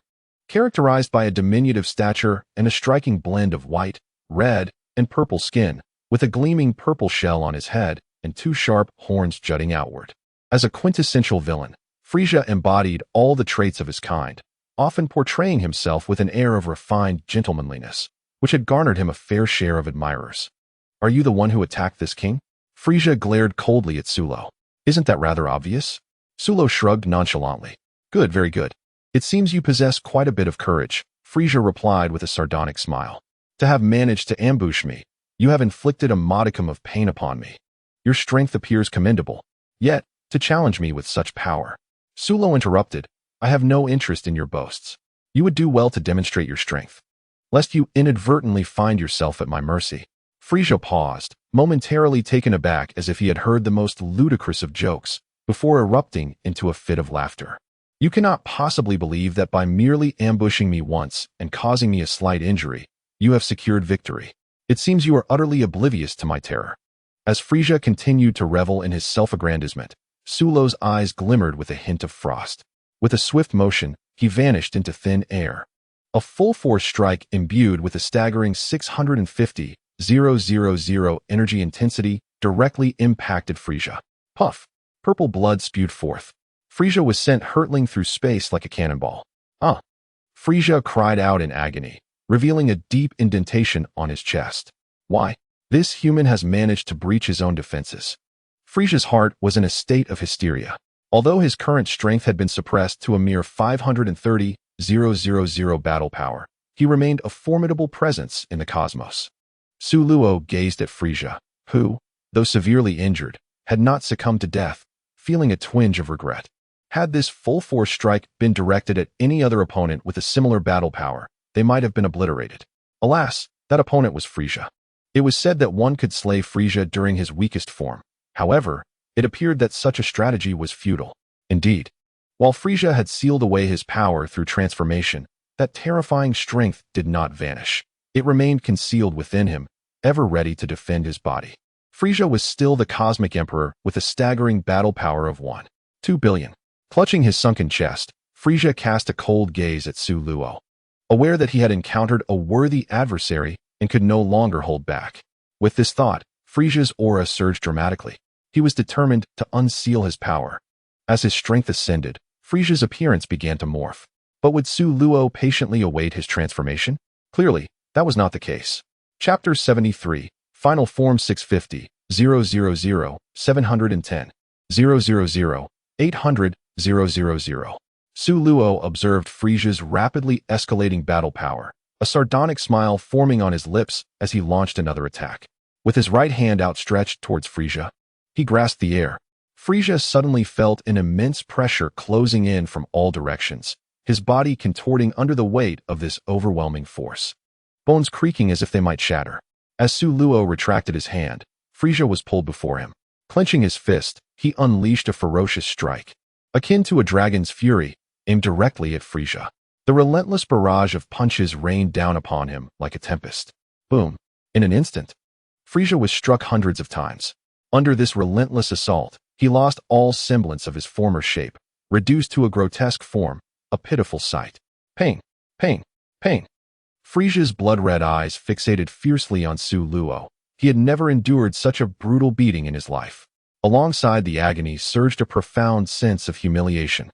characterized by a diminutive stature and a striking blend of white, red, and purple skin, with a gleaming purple shell on his head and two sharp horns jutting outward. As a quintessential villain, Frisia embodied all the traits of his kind, often portraying himself with an air of refined gentlemanliness, which had garnered him a fair share of admirers. Are you the one who attacked this king? Frisia glared coldly at Sulo. Isn't that rather obvious? Sulo shrugged nonchalantly. Good, very good. It seems you possess quite a bit of courage, Frisia replied with a sardonic smile. To have managed to ambush me, you have inflicted a modicum of pain upon me. Your strength appears commendable. Yet, to challenge me with such power. Sulo interrupted. I have no interest in your boasts. You would do well to demonstrate your strength, lest you inadvertently find yourself at my mercy. Frisia paused, momentarily taken aback as if he had heard the most ludicrous of jokes, before erupting into a fit of laughter. You cannot possibly believe that by merely ambushing me once and causing me a slight injury, you have secured victory. It seems you are utterly oblivious to my terror. As Frisia continued to revel in his self-aggrandizement, Sulo's eyes glimmered with a hint of frost. With a swift motion, he vanished into thin air. A full-force strike imbued with a staggering 650,000 energy intensity directly impacted Frisia. Puff! Purple blood spewed forth. Frisia was sent hurtling through space like a cannonball. Ah! Frisia cried out in agony, revealing a deep indentation on his chest. Why? This human has managed to breach his own defenses. Frisia's heart was in a state of hysteria. Although his current strength had been suppressed to a mere 530,000 battle power, he remained a formidable presence in the cosmos. Suluo gazed at Frisia, who, though severely injured, had not succumbed to death, feeling a twinge of regret. Had this full-force strike been directed at any other opponent with a similar battle power, they might have been obliterated. Alas, that opponent was Frisia. It was said that one could slay Frisia during his weakest form. However, it appeared that such a strategy was futile. Indeed, while Frisia had sealed away his power through transformation, that terrifying strength did not vanish. It remained concealed within him, ever ready to defend his body. Frisia was still the cosmic emperor with a staggering battle power of 1.2 billion. Clutching his sunken chest, Frisia cast a cold gaze at Su Luo, aware that he had encountered a worthy adversary and could no longer hold back. With this thought, Frisia's aura surged dramatically. He was determined to unseal his power. As his strength ascended, Frisia's appearance began to morph. But would Su Luo patiently await his transformation? Clearly, that was not the case. Chapter 73, Final Form 650, 000, 710, 000, 800, 000. Su Luo observed Frisia's rapidly escalating battle power, a sardonic smile forming on his lips as he launched another attack. With his right hand outstretched towards Frisia, he grasped the air. Frisia suddenly felt an immense pressure closing in from all directions, his body contorting under the weight of this overwhelming force. Bones creaking as if they might shatter. As Su Luo retracted his hand, Frisia was pulled before him. Clenching his fist, he unleashed a ferocious strike, akin to a dragon's fury, aimed directly at Frisia. The relentless barrage of punches rained down upon him like a tempest. Boom. In an instant, Frisia was struck hundreds of times. Under this relentless assault, he lost all semblance of his former shape, reduced to a grotesque form, a pitiful sight. Pain, pain, pain. Frisia's blood-red eyes fixated fiercely on Su Luo. He had never endured such a brutal beating in his life. Alongside the agony surged a profound sense of humiliation,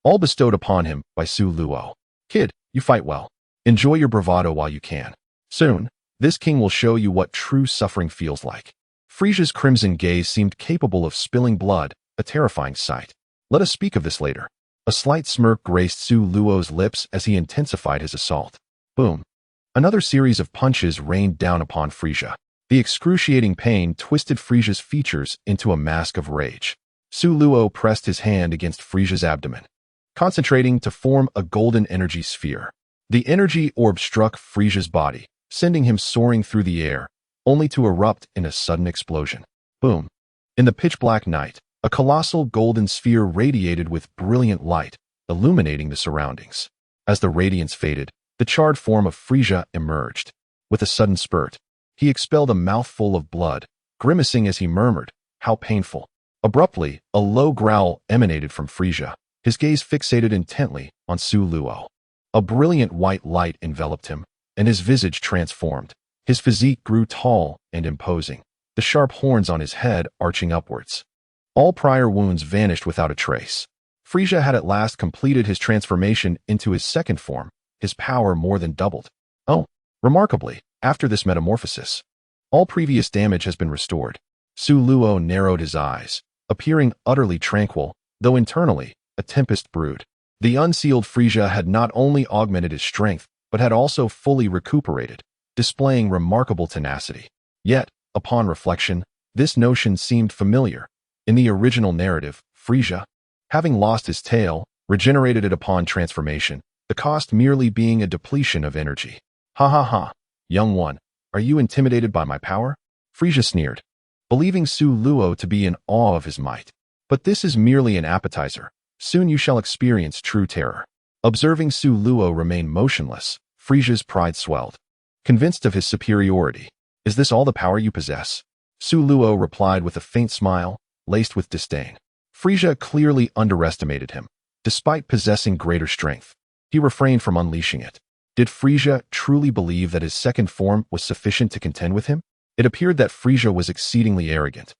all bestowed upon him by Su Luo. Kid, you fight well. Enjoy your bravado while you can. Soon, this king will show you what true suffering feels like. Frisia's crimson gaze seemed capable of spilling blood, a terrifying sight. Let us speak of this later. A slight smirk graced Su Luo's lips as he intensified his assault. Boom. Another series of punches rained down upon Frisia. The excruciating pain twisted Frisia's features into a mask of rage. Su Luo pressed his hand against Frisia's abdomen, concentrating to form a golden energy sphere. The energy orb struck Frisia's body, sending him soaring through the air, only to erupt in a sudden explosion. Boom. In the pitch-black night, a colossal golden sphere radiated with brilliant light, illuminating the surroundings. As the radiance faded, the charred form of Frisia emerged. With a sudden spurt, he expelled a mouthful of blood, grimacing as he murmured, "How painful." Abruptly, a low growl emanated from Frisia, his gaze fixated intently on Su Luo. A brilliant white light enveloped him, and his visage transformed. His physique grew tall and imposing, the sharp horns on his head arching upwards. All prior wounds vanished without a trace. Frisia had at last completed his transformation into his second form, his power more than doubled. Oh, remarkably, after this metamorphosis, all previous damage has been restored. Su Luo narrowed his eyes, appearing utterly tranquil, though internally, a tempest brewed. The unsealed Frisia had not only augmented his strength, but had also fully recuperated, displaying remarkable tenacity. Yet, upon reflection, this notion seemed familiar. In the original narrative, Frisia, having lost his tail, regenerated it upon transformation, the cost merely being a depletion of energy. Ha ha ha, young one, are you intimidated by my power? Frisia sneered, believing Su Luo to be in awe of his might. But this is merely an appetizer. Soon you shall experience true terror. Observing Su Luo remain motionless, Frisia's pride swelled. Convinced of his superiority, "Is this all the power you possess?" Su Luo replied with a faint smile, laced with disdain. Frisia clearly underestimated him. Despite possessing greater strength, he refrained from unleashing it. Did Frisia truly believe that his second form was sufficient to contend with him? It appeared that Frisia was exceedingly arrogant,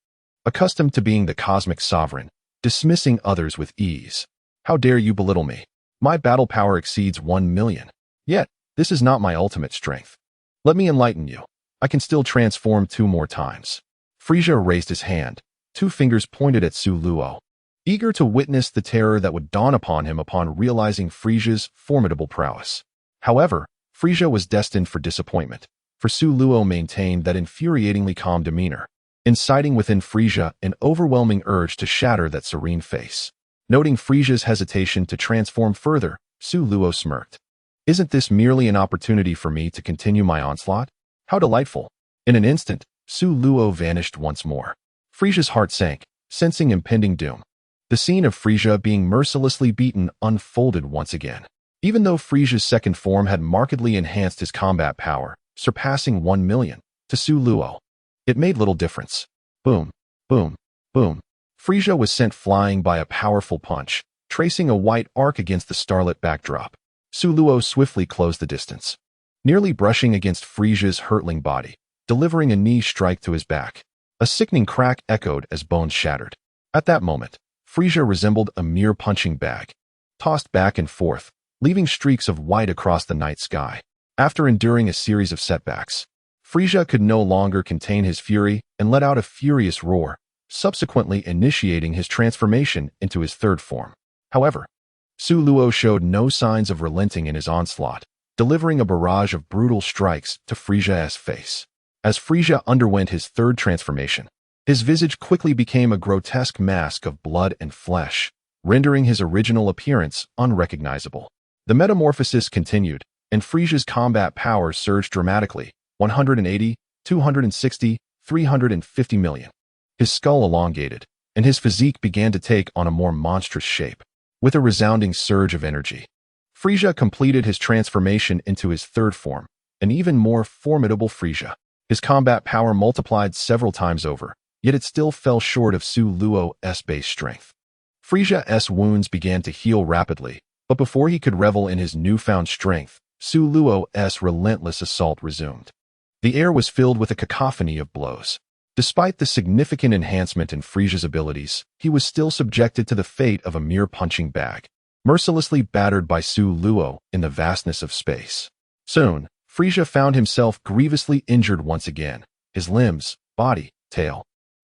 accustomed to being the cosmic sovereign, dismissing others with ease. "How dare you belittle me? My battle power exceeds 1 million. Yet, this is not my ultimate strength. Let me enlighten you. I can still transform 2 more times." Frisia raised his hand, 2 fingers pointed at Su Luo, eager to witness the terror that would dawn upon him upon realizing Frisia's formidable prowess. However, Frisia was destined for disappointment, for Su Luo maintained that infuriatingly calm demeanor, inciting within Frisia an overwhelming urge to shatter that serene face. Noting Frisia's hesitation to transform further, Su Luo smirked. "Isn't this merely an opportunity for me to continue my onslaught? How delightful." In an instant, Su Luo vanished once more. Frisia's heart sank, sensing impending doom. The scene of Frisia being mercilessly beaten unfolded once again. Even though Frisia's second form had markedly enhanced his combat power, surpassing 1 million, to Su Luo, it made little difference. Boom, boom, boom. Frisia was sent flying by a powerful punch, tracing a white arc against the starlit backdrop. Su Luo swiftly closed the distance, nearly brushing against Frisia's hurtling body, delivering a knee strike to his back. A sickening crack echoed as bones shattered. At that moment, Frisia resembled a mere punching bag, tossed back and forth, leaving streaks of white across the night sky. After enduring a series of setbacks, Frisia could no longer contain his fury and let out a furious roar, subsequently initiating his transformation into his third form. However, Su Luo showed no signs of relenting in his onslaught, delivering a barrage of brutal strikes to Frisia's face. As Frisia underwent his third transformation, his visage quickly became a grotesque mask of blood and flesh, rendering his original appearance unrecognizable. The metamorphosis continued, and Frisia's combat power surged dramatically, 180, 260, 350 million. His skull elongated, and his physique began to take on a more monstrous shape. With a resounding surge of energy, Frisia completed his transformation into his third form, an even more formidable Frisia. His combat power multiplied several times over, yet it still fell short of Su Luo's base strength. Frisia's wounds began to heal rapidly, but before he could revel in his newfound strength, Su Luo's relentless assault resumed. The air was filled with a cacophony of blows. Despite the significant enhancement in Frisia's abilities, he was still subjected to the fate of a mere punching bag, mercilessly battered by Su Luo in the vastness of space. Soon, Frisia found himself grievously injured once again. His limbs, body, tail,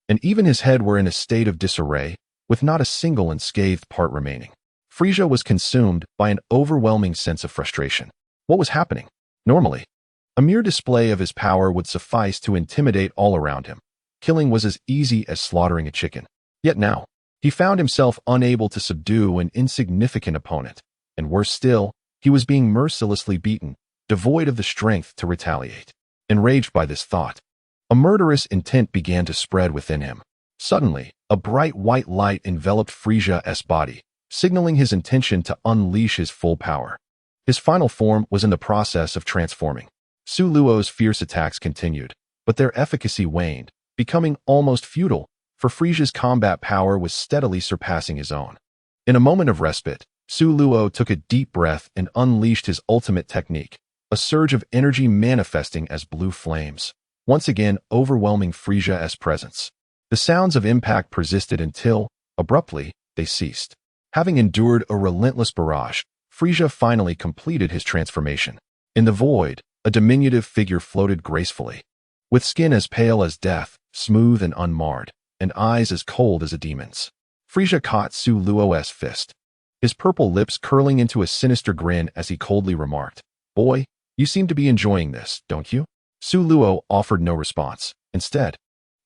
and even his head were in a state of disarray, with not a single unscathed part remaining. Frisia was consumed by an overwhelming sense of frustration. What was happening? Normally, a mere display of his power would suffice to intimidate all around him. Killing was as easy as slaughtering a chicken. Yet now, he found himself unable to subdue an insignificant opponent, and worse still, he was being mercilessly beaten, devoid of the strength to retaliate. Enraged by this thought, a murderous intent began to spread within him. Suddenly, a bright white light enveloped Frisia's body, signaling his intention to unleash his full power. His final form was in the process of transforming. Su Luo's fierce attacks continued, but their efficacy waned, becoming almost futile, for Frisia's combat power was steadily surpassing his own. In a moment of respite, Su Luo took a deep breath and unleashed his ultimate technique, a surge of energy manifesting as blue flames, once again overwhelming Frisia's presence. The sounds of impact persisted until, abruptly, they ceased. Having endured a relentless barrage, Frisia finally completed his transformation. In the void, a diminutive figure floated gracefully. With skin as pale as death, smooth and unmarred, and eyes as cold as a demon's, Frisia caught Su Luo's fist, his purple lips curling into a sinister grin as he coldly remarked, "Boy, you seem to be enjoying this, don't you?" Su Luo offered no response. Instead,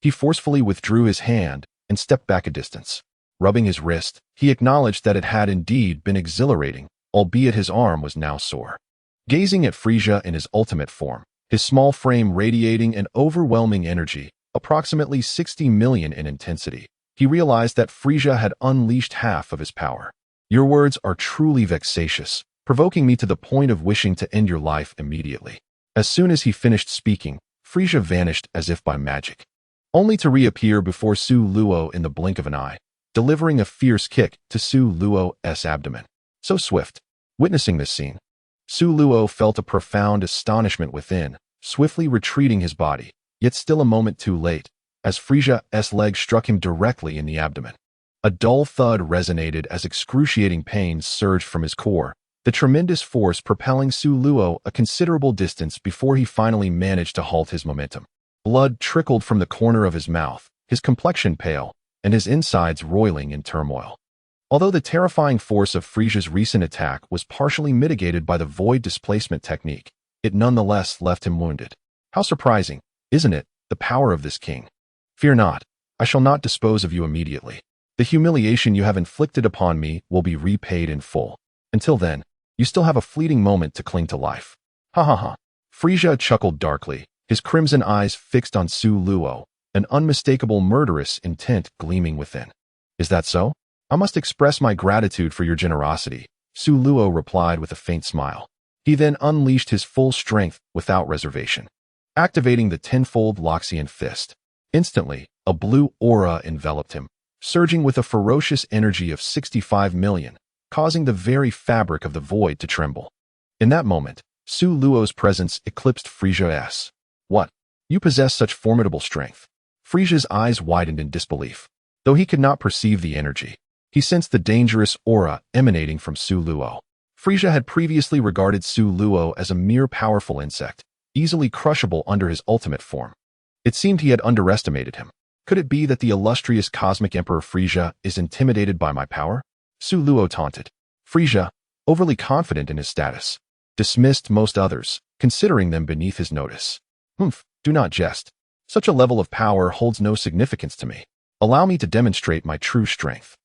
he forcefully withdrew his hand and stepped back a distance. Rubbing his wrist, he acknowledged that it had indeed been exhilarating, albeit his arm was now sore. Gazing at Frisia in his ultimate form, his small frame radiating an overwhelming energy, approximately 60 million in intensity, he realized that Frisia had unleashed half of his power. "Your words are truly vexatious, provoking me to the point of wishing to end your life immediately." As soon as he finished speaking, Frisia vanished as if by magic, only to reappear before Su Luo in the blink of an eye, delivering a fierce kick to Su Luo's abdomen. So swift. Witnessing this scene, Su Luo felt a profound astonishment within, swiftly retreating his body, yet still a moment too late, as Frisia's leg struck him directly in the abdomen. A dull thud resonated as excruciating pain surged from his core, the tremendous force propelling Su Luo a considerable distance before he finally managed to halt his momentum. Blood trickled from the corner of his mouth, his complexion pale, and his insides roiling in turmoil. Although the terrifying force of Frisia's recent attack was partially mitigated by the void displacement technique, it nonetheless left him wounded. How surprising, isn't it, the power of this king? Fear not, I shall not dispose of you immediately. The humiliation you have inflicted upon me will be repaid in full. Until then, you still have a fleeting moment to cling to life. Ha ha ha. Frisia chuckled darkly, his crimson eyes fixed on Su Luo, an unmistakable murderous intent gleaming within. Is that so? I must express my gratitude for your generosity, Su Luo replied with a faint smile. He then unleashed his full strength without reservation, activating the tenfold Loxian fist. Instantly, A blue aura enveloped him, surging with a ferocious energy of 65 million, causing the very fabric of the void to tremble. In that moment, Su Luo's presence eclipsed Frisia's. What? You possess such formidable strength. Frisia's eyes widened in disbelief. Though he could not perceive the energy, he sensed the dangerous aura emanating from Su Luo. Frisia had previously regarded Su Luo as a mere powerful insect, easily crushable under his ultimate form. It seemed he had underestimated him. Could it be that the illustrious cosmic emperor Frisia is intimidated by my power? Su Luo taunted. Frisia, overly confident in his status, dismissed most others, considering them beneath his notice. Do not jest. Such a level of power holds no significance to me. Allow me to demonstrate my true strength.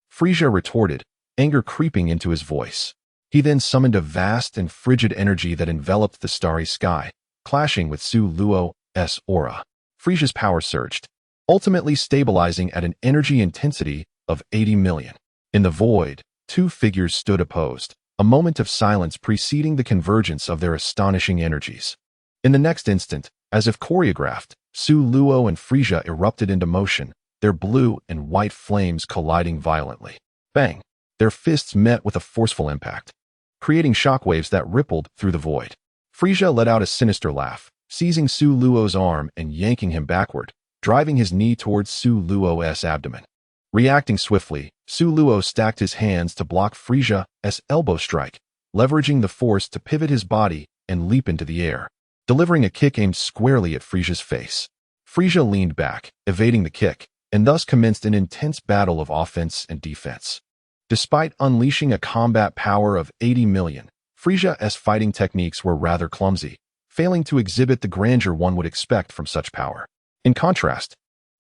Frisia retorted, anger creeping into his voice. He then summoned a vast and frigid energy that enveloped the starry sky, clashing with Su Luo's aura. Frisia's power surged, ultimately stabilizing at an energy intensity of 80 million. In the void, two figures stood opposed, a moment of silence preceding the convergence of their astonishing energies. In the next instant, as if choreographed, Su Luo and Frisia erupted into motion, their blue and white flames colliding violently. Bang! Their fists met with a forceful impact, creating shockwaves that rippled through the void. Frisia let out a sinister laugh, seizing Su Luo's arm and yanking him backward, driving his knee towards Su Luo's abdomen. Reacting swiftly, Su Luo stacked his hands to block Frisia's elbow strike, leveraging the force to pivot his body and leap into the air, delivering a kick aimed squarely at Frisia's face. Frisia leaned back, evading the kick, and thus commenced an intense battle of offense and defense. Despite unleashing a combat power of 80 million, Frisia's fighting techniques were rather clumsy, failing to exhibit the grandeur one would expect from such power. In contrast,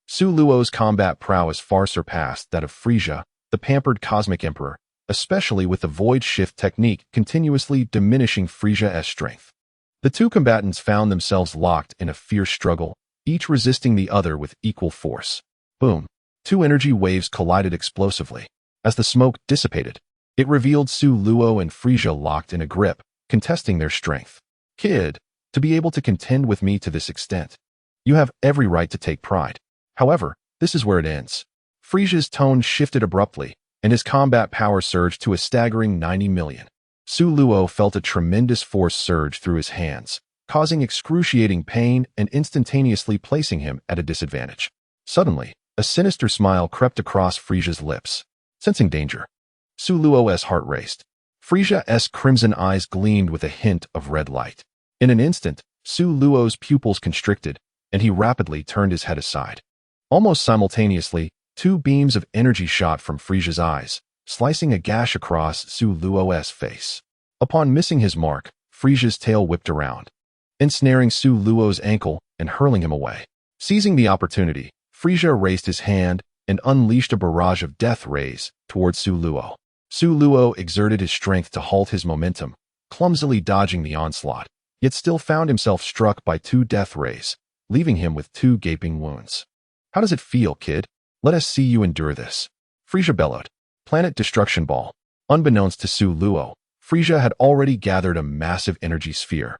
Su Luo's combat prowess far surpassed that of Frisia, the pampered cosmic emperor, especially with the void shift technique continuously diminishing Frisia's strength. The two combatants found themselves locked in a fierce struggle, each resisting the other with equal force. Boom! Two energy waves collided explosively. As the smoke dissipated, it revealed Su Luo and Frisia locked in a grip, contesting their strength. Kid, to be able to contend with me to this extent, you have every right to take pride. However, this is where it ends. Frisia's tone shifted abruptly, and his combat power surged to a staggering 90 million. Su Luo felt a tremendous force surge through his hands, causing excruciating pain and instantaneously placing him at a disadvantage. Suddenly, a sinister smile crept across Frisia's lips. Sensing danger, Su Luo's heart raced. Frisia's crimson eyes gleamed with a hint of red light. In an instant, Su Luo's pupils constricted, and he rapidly turned his head aside. Almost simultaneously, two beams of energy shot from Frisia's eyes, slicing a gash across Su Luo's face. Upon missing his mark, Frisia's tail whipped around, ensnaring Su Luo's ankle and hurling him away. Seizing the opportunity, Frisia raised his hand and unleashed a barrage of death rays towards Su Luo. Su Luo exerted his strength to halt his momentum, clumsily dodging the onslaught, yet still found himself struck by two death rays, leaving him with two gaping wounds. How does it feel, kid? Let us see you endure this. Frisia bellowed. Planet Destruction Ball. Unbeknownst to Su Luo, Frisia had already gathered a massive energy sphere,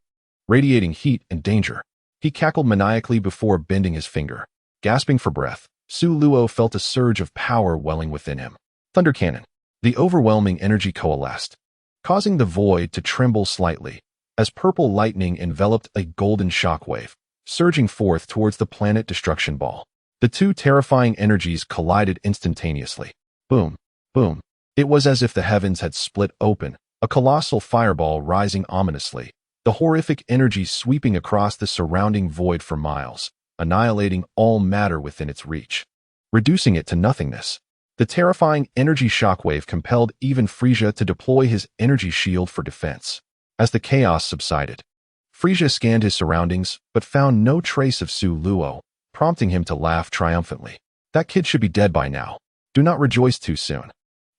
radiating heat and danger. He cackled maniacally before bending his finger. Gasping for breath, Su Luo felt a surge of power welling within him. Thunder Cannon. The overwhelming energy coalesced, causing the void to tremble slightly, as purple lightning enveloped a golden shockwave, surging forth towards the Planet Destruction Ball. The two terrifying energies collided instantaneously. Boom, boom. It was as if the heavens had split open, a colossal fireball rising ominously, the horrific energy sweeping across the surrounding void for miles, annihilating all matter within its reach, reducing it to nothingness. The terrifying energy shockwave compelled even Frisia to deploy his energy shield for defense. As the chaos subsided, Frisia scanned his surroundings but found no trace of Su Luo, prompting him to laugh triumphantly. That kid should be dead by now. Do not rejoice too soon.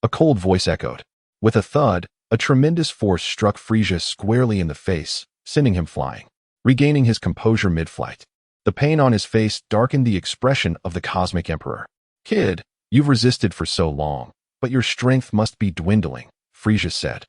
A cold voice echoed. With a thud, a tremendous force struck Frisia squarely in the face, sending him flying. Regaining his composure mid-flight, the pain on his face darkened the expression of the Cosmic Emperor. Kid, you've resisted for so long, but your strength must be dwindling, Frisia said.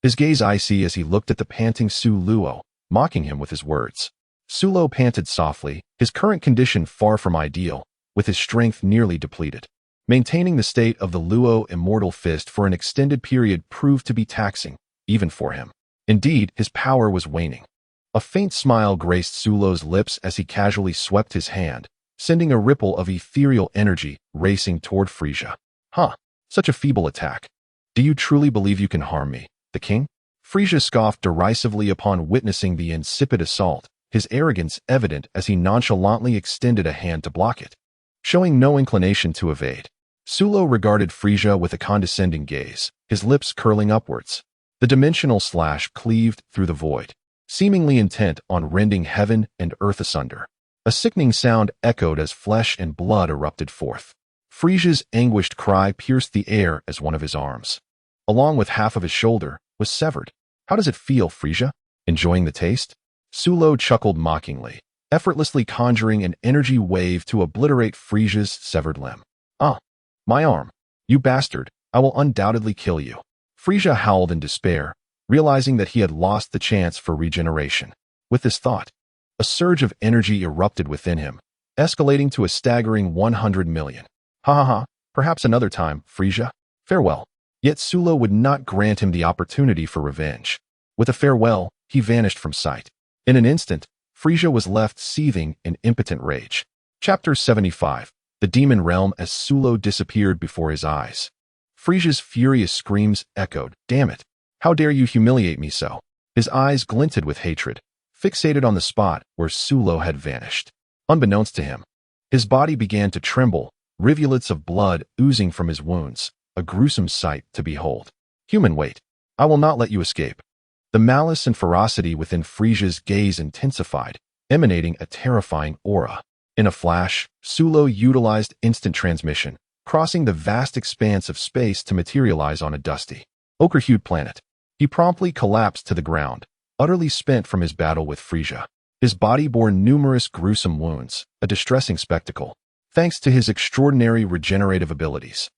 His gaze icy as he looked at the panting Su Luo, mocking him with his words. Su Luo panted softly, his current condition far from ideal, with his strength nearly depleted. Maintaining the state of the Luo immortal fist for an extended period proved to be taxing, even for him. Indeed, his power was waning. A faint smile graced Sulo's lips as he casually swept his hand, sending a ripple of ethereal energy racing toward Frisia. Huh, such a feeble attack. Do you truly believe you can harm me, the king? Frisia scoffed derisively upon witnessing the insipid assault, his arrogance evident as he nonchalantly extended a hand to block it. Showing no inclination to evade, Sulo regarded Frisia with a condescending gaze, his lips curling upwards. The dimensional slash cleaved through the void, seemingly intent on rending heaven and earth asunder. A sickening sound echoed as flesh and blood erupted forth. Frisia's anguished cry pierced the air as one of his arms, along with half of his shoulder, was severed. How does it feel, Frisia? Enjoying the taste? Sulo chuckled mockingly, effortlessly conjuring an energy wave to obliterate Frisia's severed limb. Ah, my arm. You bastard, I will undoubtedly kill you. Frisia howled in despair, realizing that he had lost the chance for regeneration. With this thought, a surge of energy erupted within him, escalating to a staggering 100 million. Ha ha ha, perhaps another time, Frisia. Farewell. Yet Sulo would not grant him the opportunity for revenge. With a farewell, he vanished from sight. In an instant, Frisia was left seething in impotent rage. Chapter 75. The Demon Realm as Sulo disappeared before his eyes. Frisia's furious screams echoed, "Damn it! How dare you humiliate me so?" His eyes glinted with hatred, fixated on the spot where Sulo had vanished. Unbeknownst to him, his body began to tremble, rivulets of blood oozing from his wounds, a gruesome sight to behold. Human wait, I will not let you escape. The malice and ferocity within Frisia's gaze intensified, emanating a terrifying aura. In a flash, Sulo utilized instant transmission, crossing the vast expanse of space to materialize on a dusty, ochre-hued planet. He promptly collapsed to the ground, utterly spent from his battle with Frisia. His body bore numerous gruesome wounds, a distressing spectacle, thanks to his extraordinary regenerative abilities.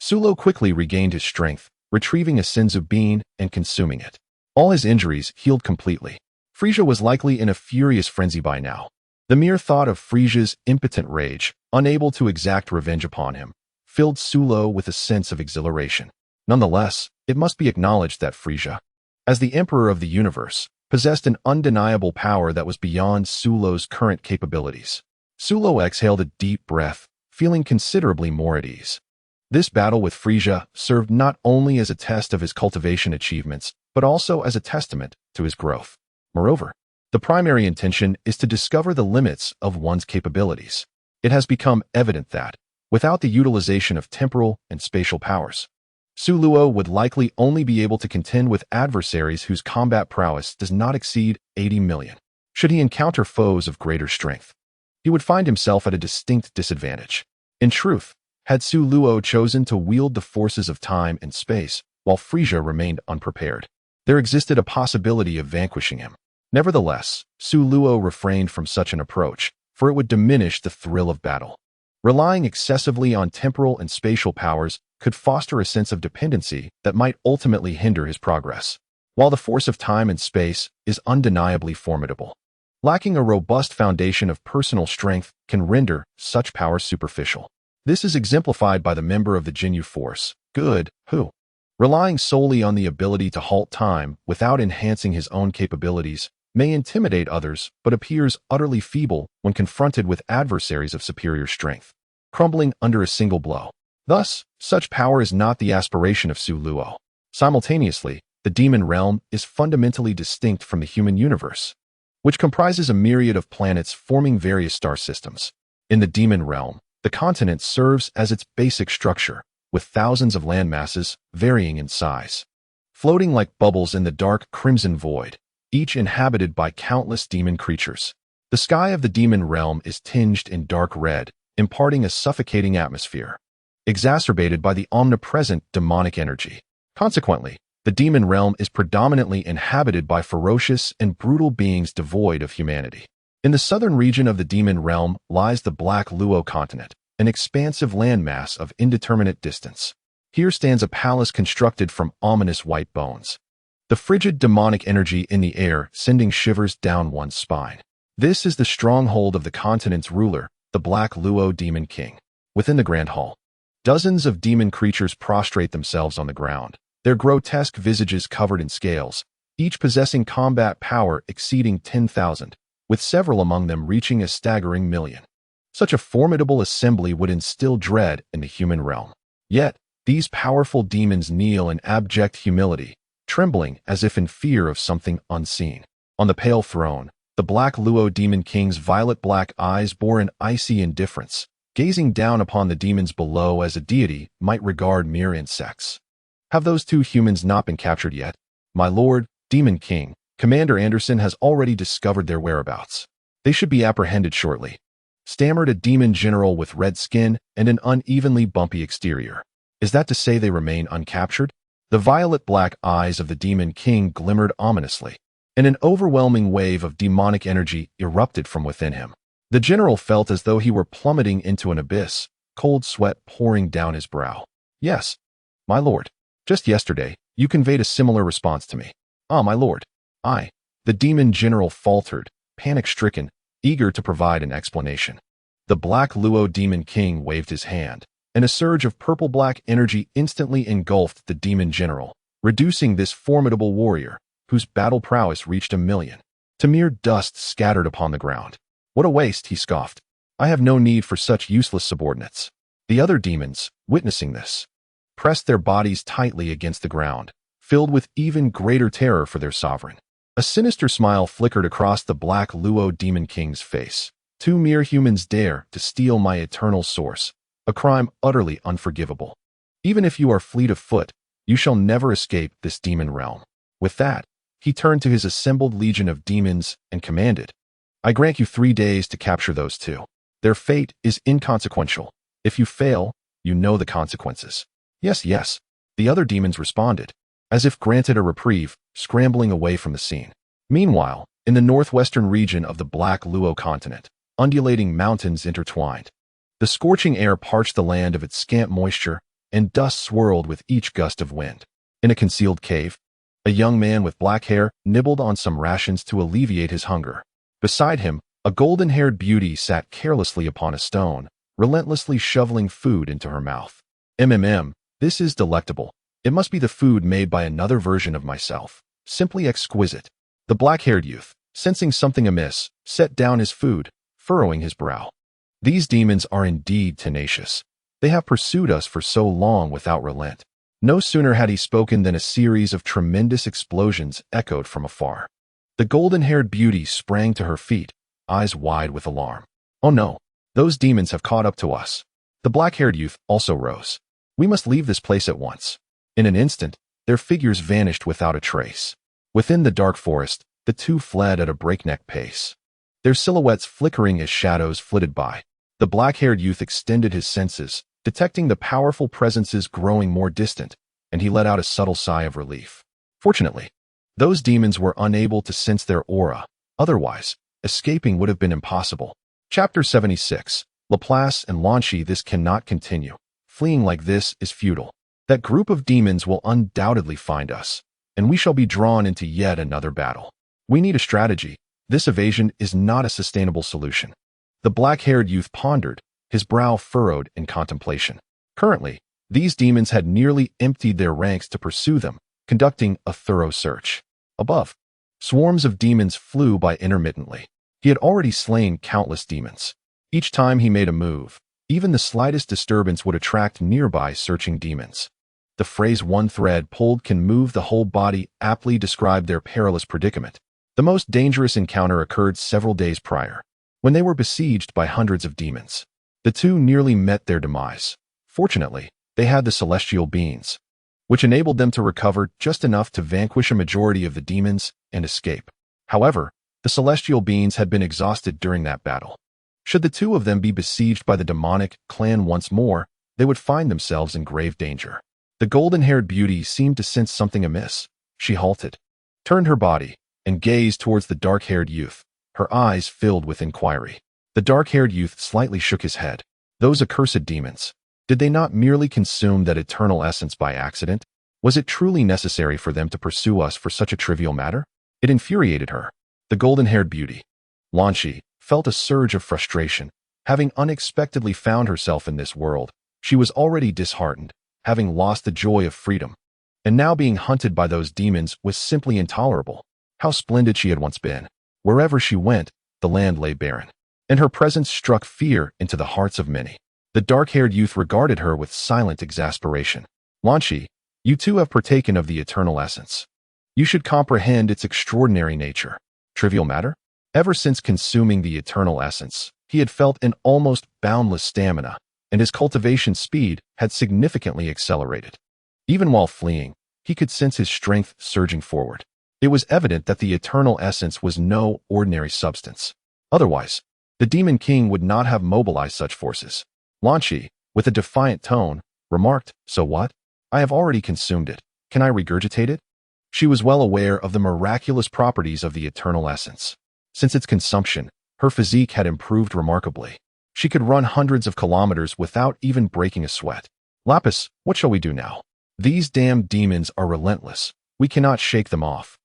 Sulo quickly regained his strength, retrieving a senzu bean and consuming it. All his injuries healed completely. Frisia was likely in a furious frenzy by now. The mere thought of Frisia's impotent rage, unable to exact revenge upon him, filled Sulo with a sense of exhilaration. Nonetheless, it must be acknowledged that Frisia, as the Emperor of the universe, possessed an undeniable power that was beyond Sulo's current capabilities. Sulo exhaled a deep breath, feeling considerably more at ease. This battle with Frisia served not only as a test of his cultivation achievements, but also as a testament to his growth. Moreover, the primary intention is to discover the limits of one's capabilities. It has become evident that, without the utilization of temporal and spatial powers, Sulo would likely only be able to contend with adversaries whose combat prowess does not exceed 80 million. Should he encounter foes of greater strength, he would find himself at a distinct disadvantage. In truth, had Sulo chosen to wield the forces of time and space, while Frisia remained unprepared, there existed a possibility of vanquishing him. Nevertheless, Sulo refrained from such an approach, for it would diminish the thrill of battle. Relying excessively on temporal and spatial powers could foster a sense of dependency that might ultimately hinder his progress. While the force of time and space is undeniably formidable, lacking a robust foundation of personal strength can render such powers superficial. This is exemplified by the member of the Jinyu force, Good, who, relying solely on the ability to halt time without enhancing his own capabilities, may intimidate others but appears utterly feeble when confronted with adversaries of superior strength, crumbling under a single blow. Thus, such power is not the aspiration of Sulo. Simultaneously, the demon realm is fundamentally distinct from the human universe, which comprises a myriad of planets forming various star systems. In the demon realm, the continent serves as its basic structure, with thousands of landmasses varying in size, floating like bubbles in the dark crimson void, each inhabited by countless demon creatures. The sky of the demon realm is tinged in dark red, imparting a suffocating atmosphere, exacerbated by the omnipresent demonic energy. Consequently, the demon realm is predominantly inhabited by ferocious and brutal beings devoid of humanity. In the southern region of the demon realm lies the Black Luo continent, an expansive landmass of indeterminate distance. Here stands a palace constructed from ominous white bones, the frigid demonic energy in the air sending shivers down one's spine. This is the stronghold of the continent's ruler, the Black Luo Demon King. Within the Grand Hall, dozens of demon creatures prostrate themselves on the ground, their grotesque visages covered in scales, each possessing combat power exceeding 10,000, with several among them reaching a staggering million. Such a formidable assembly would instill dread in the human realm. Yet, these powerful demons kneel in abject humility, trembling as if in fear of something unseen. On the pale throne, the Black Luo Demon King's violet-black eyes bore an icy indifference, gazing down upon the demons below as a deity might regard mere insects. Have those two humans not been captured yet? My lord, Demon King, Commander Anderson has already discovered their whereabouts. They should be apprehended shortly, stammered a demon general with red skin and an unevenly bumpy exterior. Is that to say they remain uncaptured? The violet-black eyes of the Demon King glimmered ominously, and an overwhelming wave of demonic energy erupted from within him. The general felt as though he were plummeting into an abyss, cold sweat pouring down his brow. Yes, my lord. Just yesterday, you conveyed a similar response to me. Ah, my lord. The demon general faltered, panic-stricken, eager to provide an explanation. The Black Luo Demon King waved his hand, and a surge of purple-black energy instantly engulfed the demon general, reducing this formidable warrior, whose battle prowess reached 1,000,000, to mere dust scattered upon the ground. What a waste, he scoffed. I have no need for such useless subordinates. The other demons, witnessing this, pressed their bodies tightly against the ground, filled with even greater terror for their sovereign. A sinister smile flickered across the Black Luo Demon King's face. Two mere humans dare to steal my eternal source, a crime utterly unforgivable. Even if you are fleet of foot, you shall never escape this demon realm. With that, he turned to his assembled legion of demons and commanded, I grant you 3 days to capture those two. Their fate is inconsequential. If you fail, you know the consequences. Yes, yes, the other demons responded, as if granted a reprieve, scrambling away from the scene. Meanwhile, in the northwestern region of the Black Luo continent, undulating mountains intertwined. The scorching air parched the land of its scant moisture, and dust swirled with each gust of wind. In a concealed cave, a young man with black hair nibbled on some rations to alleviate his hunger. Beside him, a golden-haired beauty sat carelessly upon a stone, relentlessly shoveling food into her mouth. This is delectable. It must be the food made by another version of myself. Simply exquisite. The black-haired youth, sensing something amiss, set down his food, furrowing his brow. These demons are indeed tenacious. They have pursued us for so long without relent. No sooner had he spoken than a series of tremendous explosions echoed from afar. The golden-haired beauty sprang to her feet, eyes wide with alarm. Oh no, those demons have caught up to us. The black-haired youth also rose. We must leave this place at once. In an instant, their figures vanished without a trace. Within the dark forest, the two fled at a breakneck pace, their silhouettes flickering as shadows flitted by. The black-haired youth extended his senses, detecting the powerful presences growing more distant, and he let out a subtle sigh of relief. Fortunately, those demons were unable to sense their aura. Otherwise, escaping would have been impossible. Chapter 76. Laplace and Lanchi. This cannot continue. Fleeing like this is futile. That group of demons will undoubtedly find us, and we shall be drawn into yet another battle. We need a strategy. This evasion is not a sustainable solution. The black-haired youth pondered, his brow furrowed in contemplation. Currently, these demons had nearly emptied their ranks to pursue them, conducting a thorough search. Above, swarms of demons flew by intermittently. He had already slain countless demons. Each time he made a move, even the slightest disturbance would attract nearby searching demons. The phrase "one thread pulled can move the whole body" aptly described their perilous predicament. The most dangerous encounter occurred several days prior, when they were besieged by hundreds of demons. The two nearly met their demise. Fortunately, they had the celestial beings, which enabled them to recover just enough to vanquish a majority of the demons and escape. However, the celestial beings had been exhausted during that battle. Should the two of them be besieged by the demonic clan once more, they would find themselves in grave danger. The golden-haired beauty seemed to sense something amiss. She halted, turned her body, and gazed towards the dark-haired youth, her eyes filled with inquiry. The dark-haired youth slightly shook his head. Those accursed demons. Did they not merely consume that eternal essence by accident? Was it truly necessary for them to pursue us for such a trivial matter? It infuriated her. The golden-haired beauty, Lanchi, felt a surge of frustration. Having unexpectedly found herself in this world, she was already disheartened, having lost the joy of freedom. And now being hunted by those demons was simply intolerable. How splendid she had once been. Wherever she went, the land lay barren. And her presence struck fear into the hearts of many. The dark-haired youth regarded her with silent exasperation. Lan Shi, you too have partaken of the eternal essence. You should comprehend its extraordinary nature. Trivial matter? Ever since consuming the eternal essence, he had felt an almost boundless stamina, and his cultivation speed had significantly accelerated. Even while fleeing, he could sense his strength surging forward. It was evident that the eternal essence was no ordinary substance. Otherwise, the Demon King would not have mobilized such forces. Lan Shi, with a defiant tone, remarked, "So what? I have already consumed it. Can I regurgitate it?" She was well aware of the miraculous properties of the eternal essence. Since its consumption, her physique had improved remarkably. She could run hundreds of kilometers without even breaking a sweat. "Lapis, what shall we do now? These damned demons are relentless. We cannot shake them off.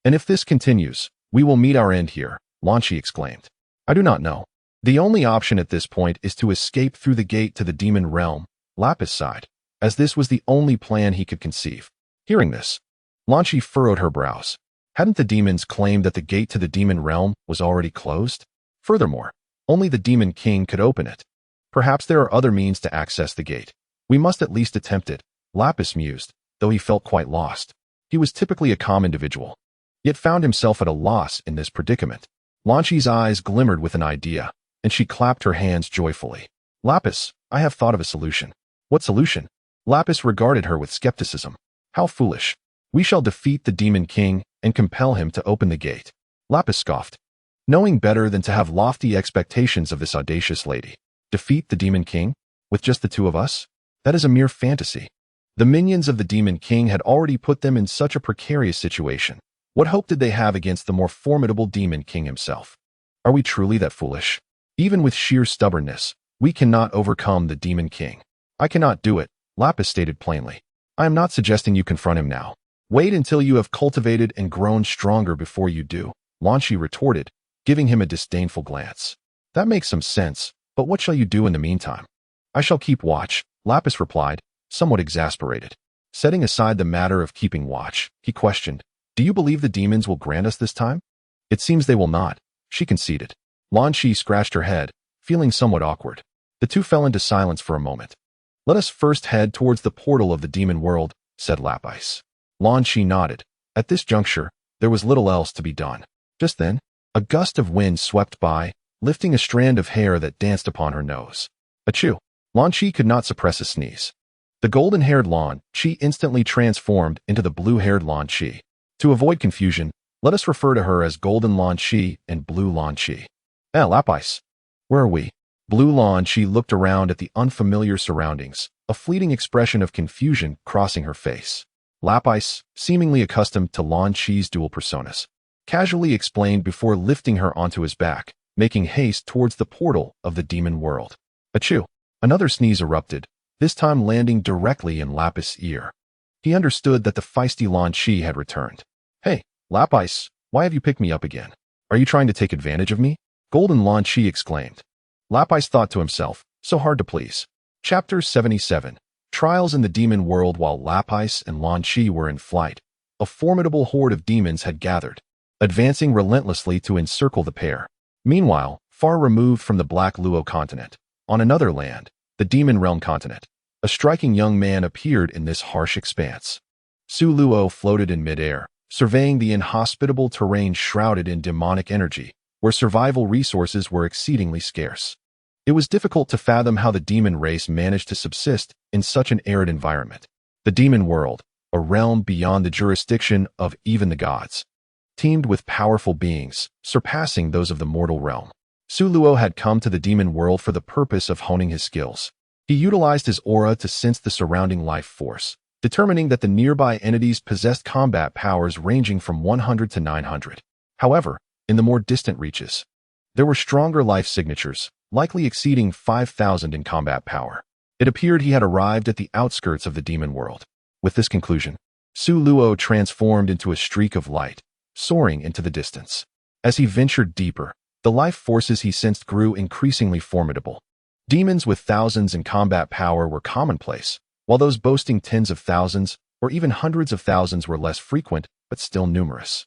And if this continues, we will meet our end here," Lan Shi exclaimed. "I do not know. The only option at this point is to escape through the gate to the demon realm," Lapis sighed, as this was the only plan he could conceive. Hearing this, Lan Shi furrowed her brows. Hadn't the demons claimed that the gate to the demon realm was already closed? Furthermore, only the Demon King could open it. Perhaps there are other means to access the gate. We must at least attempt it, Lapis mused, though he felt quite lost. He was typically a calm individual, yet found himself at a loss in this predicament. Lan Shi's eyes glimmered with an idea, and she clapped her hands joyfully. "Lapis, I have thought of a solution." "What solution?" Lapis regarded her with skepticism. "How foolish. We shall defeat the Demon King and compel him to open the gate." Lapis scoffed, knowing better than to have lofty expectations of this audacious lady. Defeat the Demon King? With just the two of us? That is a mere fantasy. The minions of the Demon King had already put them in such a precarious situation. What hope did they have against the more formidable Demon King himself? Are we truly that foolish? Even with sheer stubbornness, we cannot overcome the Demon King. "I cannot do it," Lapis stated plainly. "I am not suggesting you confront him now. Wait until you have cultivated and grown stronger before you do," Lan Shi retorted, giving him a disdainful glance. "That makes some sense, but what shall you do in the meantime?" "I shall keep watch," Lapis replied, somewhat exasperated. Setting aside the matter of keeping watch, he questioned, "Do you believe the demons will grant us this time?" "It seems they will not," she conceded. Lan Shi scratched her head, feeling somewhat awkward. The two fell into silence for a moment. "Let us first head towards the portal of the demon world," said Lapis. Lan Shi nodded. At this juncture, there was little else to be done. Just then, a gust of wind swept by, lifting a strand of hair that danced upon her nose. Achoo! Lan Shi could not suppress a sneeze. The golden-haired Lan Shi instantly transformed into the blue-haired Lan Shi. To avoid confusion, let us refer to her as Golden Lan Shi and Blue Lan Shi. Lapis. Where are we? Blue Lan Shi looked around at the unfamiliar surroundings, a fleeting expression of confusion crossing her face. Lapis, seemingly accustomed to Lan Shi's dual personas, casually explained before lifting her onto his back, making haste towards the portal of the demon world. Achoo! Another sneeze erupted, this time landing directly in Lapis' ear. He understood that the feisty Lan Shi had returned. "Hey, Lapis, why have you picked me up again? Are you trying to take advantage of me?" Golden Lan Shi exclaimed. Lapis thought to himself, so hard to please. Chapter 77. Trials in the demon world. While Lapis and Lan Shi were in flight, a formidable horde of demons had gathered, advancing relentlessly to encircle the pair. Meanwhile, far removed from the Black Luo continent, on another land, the Demon Realm continent, a striking young man appeared in this harsh expanse. Su Luo floated in midair, surveying the inhospitable terrain shrouded in demonic energy, where survival resources were exceedingly scarce. It was difficult to fathom how the demon race managed to subsist in such an arid environment. The demon world, a realm beyond the jurisdiction of even the gods, teemed with powerful beings, surpassing those of the mortal realm. Su Luo had come to the demon world for the purpose of honing his skills. He utilized his aura to sense the surrounding life force, determining that the nearby entities possessed combat powers ranging from 100 to 900. However, in the more distant reaches, there were stronger life signatures, likely exceeding 5,000 in combat power. It appeared he had arrived at the outskirts of the demon world. With this conclusion, Su Luo transformed into a streak of light, soaring into the distance. As he ventured deeper, The life forces he sensed grew increasingly formidable. Demons with thousands in combat power were commonplace, while those boasting tens of thousands or even hundreds of thousands were less frequent but still numerous.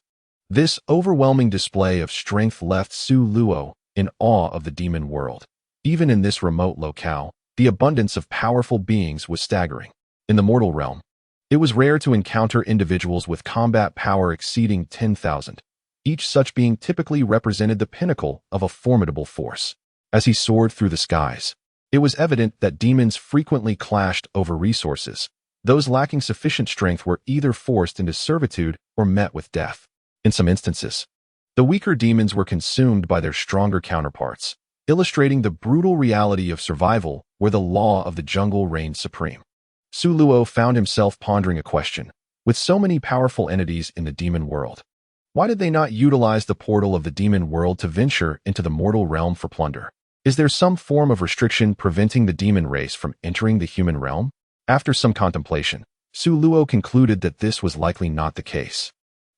This overwhelming display of strength left Su Luo in awe of the demon world. Even in this remote locale, the abundance of powerful beings was staggering. In the mortal realm, it was rare to encounter individuals with combat power exceeding 10,000. Each such being typically represented the pinnacle of a formidable force. As he soared through the skies, it was evident that demons frequently clashed over resources. Those lacking sufficient strength were either forced into servitude or met with death. In some instances, the weaker demons were consumed by their stronger counterparts, illustrating the brutal reality of survival where the law of the jungle reigned supreme. Su Luo found himself pondering a question. With so many powerful entities in the demon world, why did they not utilize the portal of the demon world to venture into the mortal realm for plunder? Is there some form of restriction preventing the demon race from entering the human realm? After some contemplation, Su Luo concluded that this was likely not the case.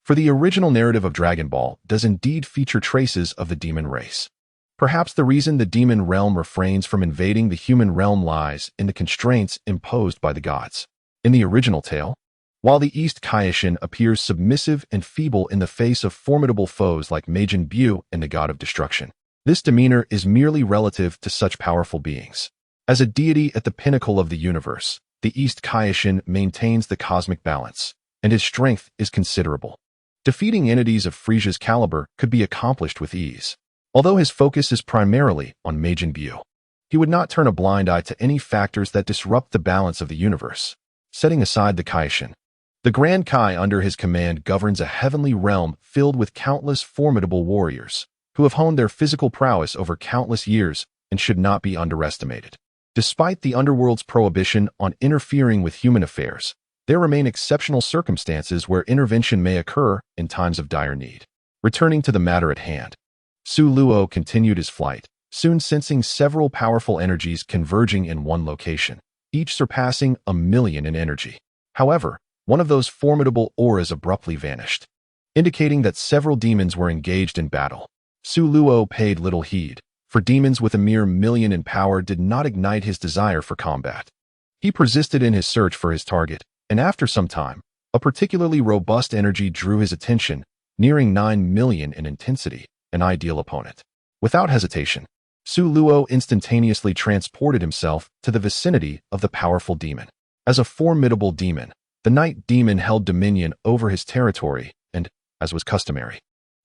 For the original narrative of Dragon Ball does indeed feature traces of the demon race. Perhaps the reason the demon realm refrains from invading the human realm lies in the constraints imposed by the gods. In the original tale, while the East Kaishin appears submissive and feeble in the face of formidable foes like Majin Buu and the god of destruction, this demeanor is merely relative to such powerful beings. As a deity at the pinnacle of the universe, the East Kaishin maintains the cosmic balance, and his strength is considerable. Defeating entities of Friesia's caliber could be accomplished with ease. Although his focus is primarily on Majin Buu, he would not turn a blind eye to any factors that disrupt the balance of the universe. Setting aside the Kaishin, the Grand Kai under his command governs a heavenly realm filled with countless formidable warriors, who have honed their physical prowess over countless years and should not be underestimated. Despite the underworld's prohibition on interfering with human affairs, there remain exceptional circumstances where intervention may occur in times of dire need. Returning to the matter at hand, Su Luo continued his flight, soon sensing several powerful energies converging in one location, each surpassing 1,000,000 in energy. However, one of those formidable auras abruptly vanished, indicating that several demons were engaged in battle. Su Luo paid little heed, for demons with a mere 1,000,000 in power did not ignite his desire for combat. He persisted in his search for his target, and after some time, a particularly robust energy drew his attention, nearing 9,000,000 in intensity, an ideal opponent. Without hesitation, Su Luo instantaneously transported himself to the vicinity of the powerful demon. As a formidable demon, the night demon held dominion over his territory and, as was customary,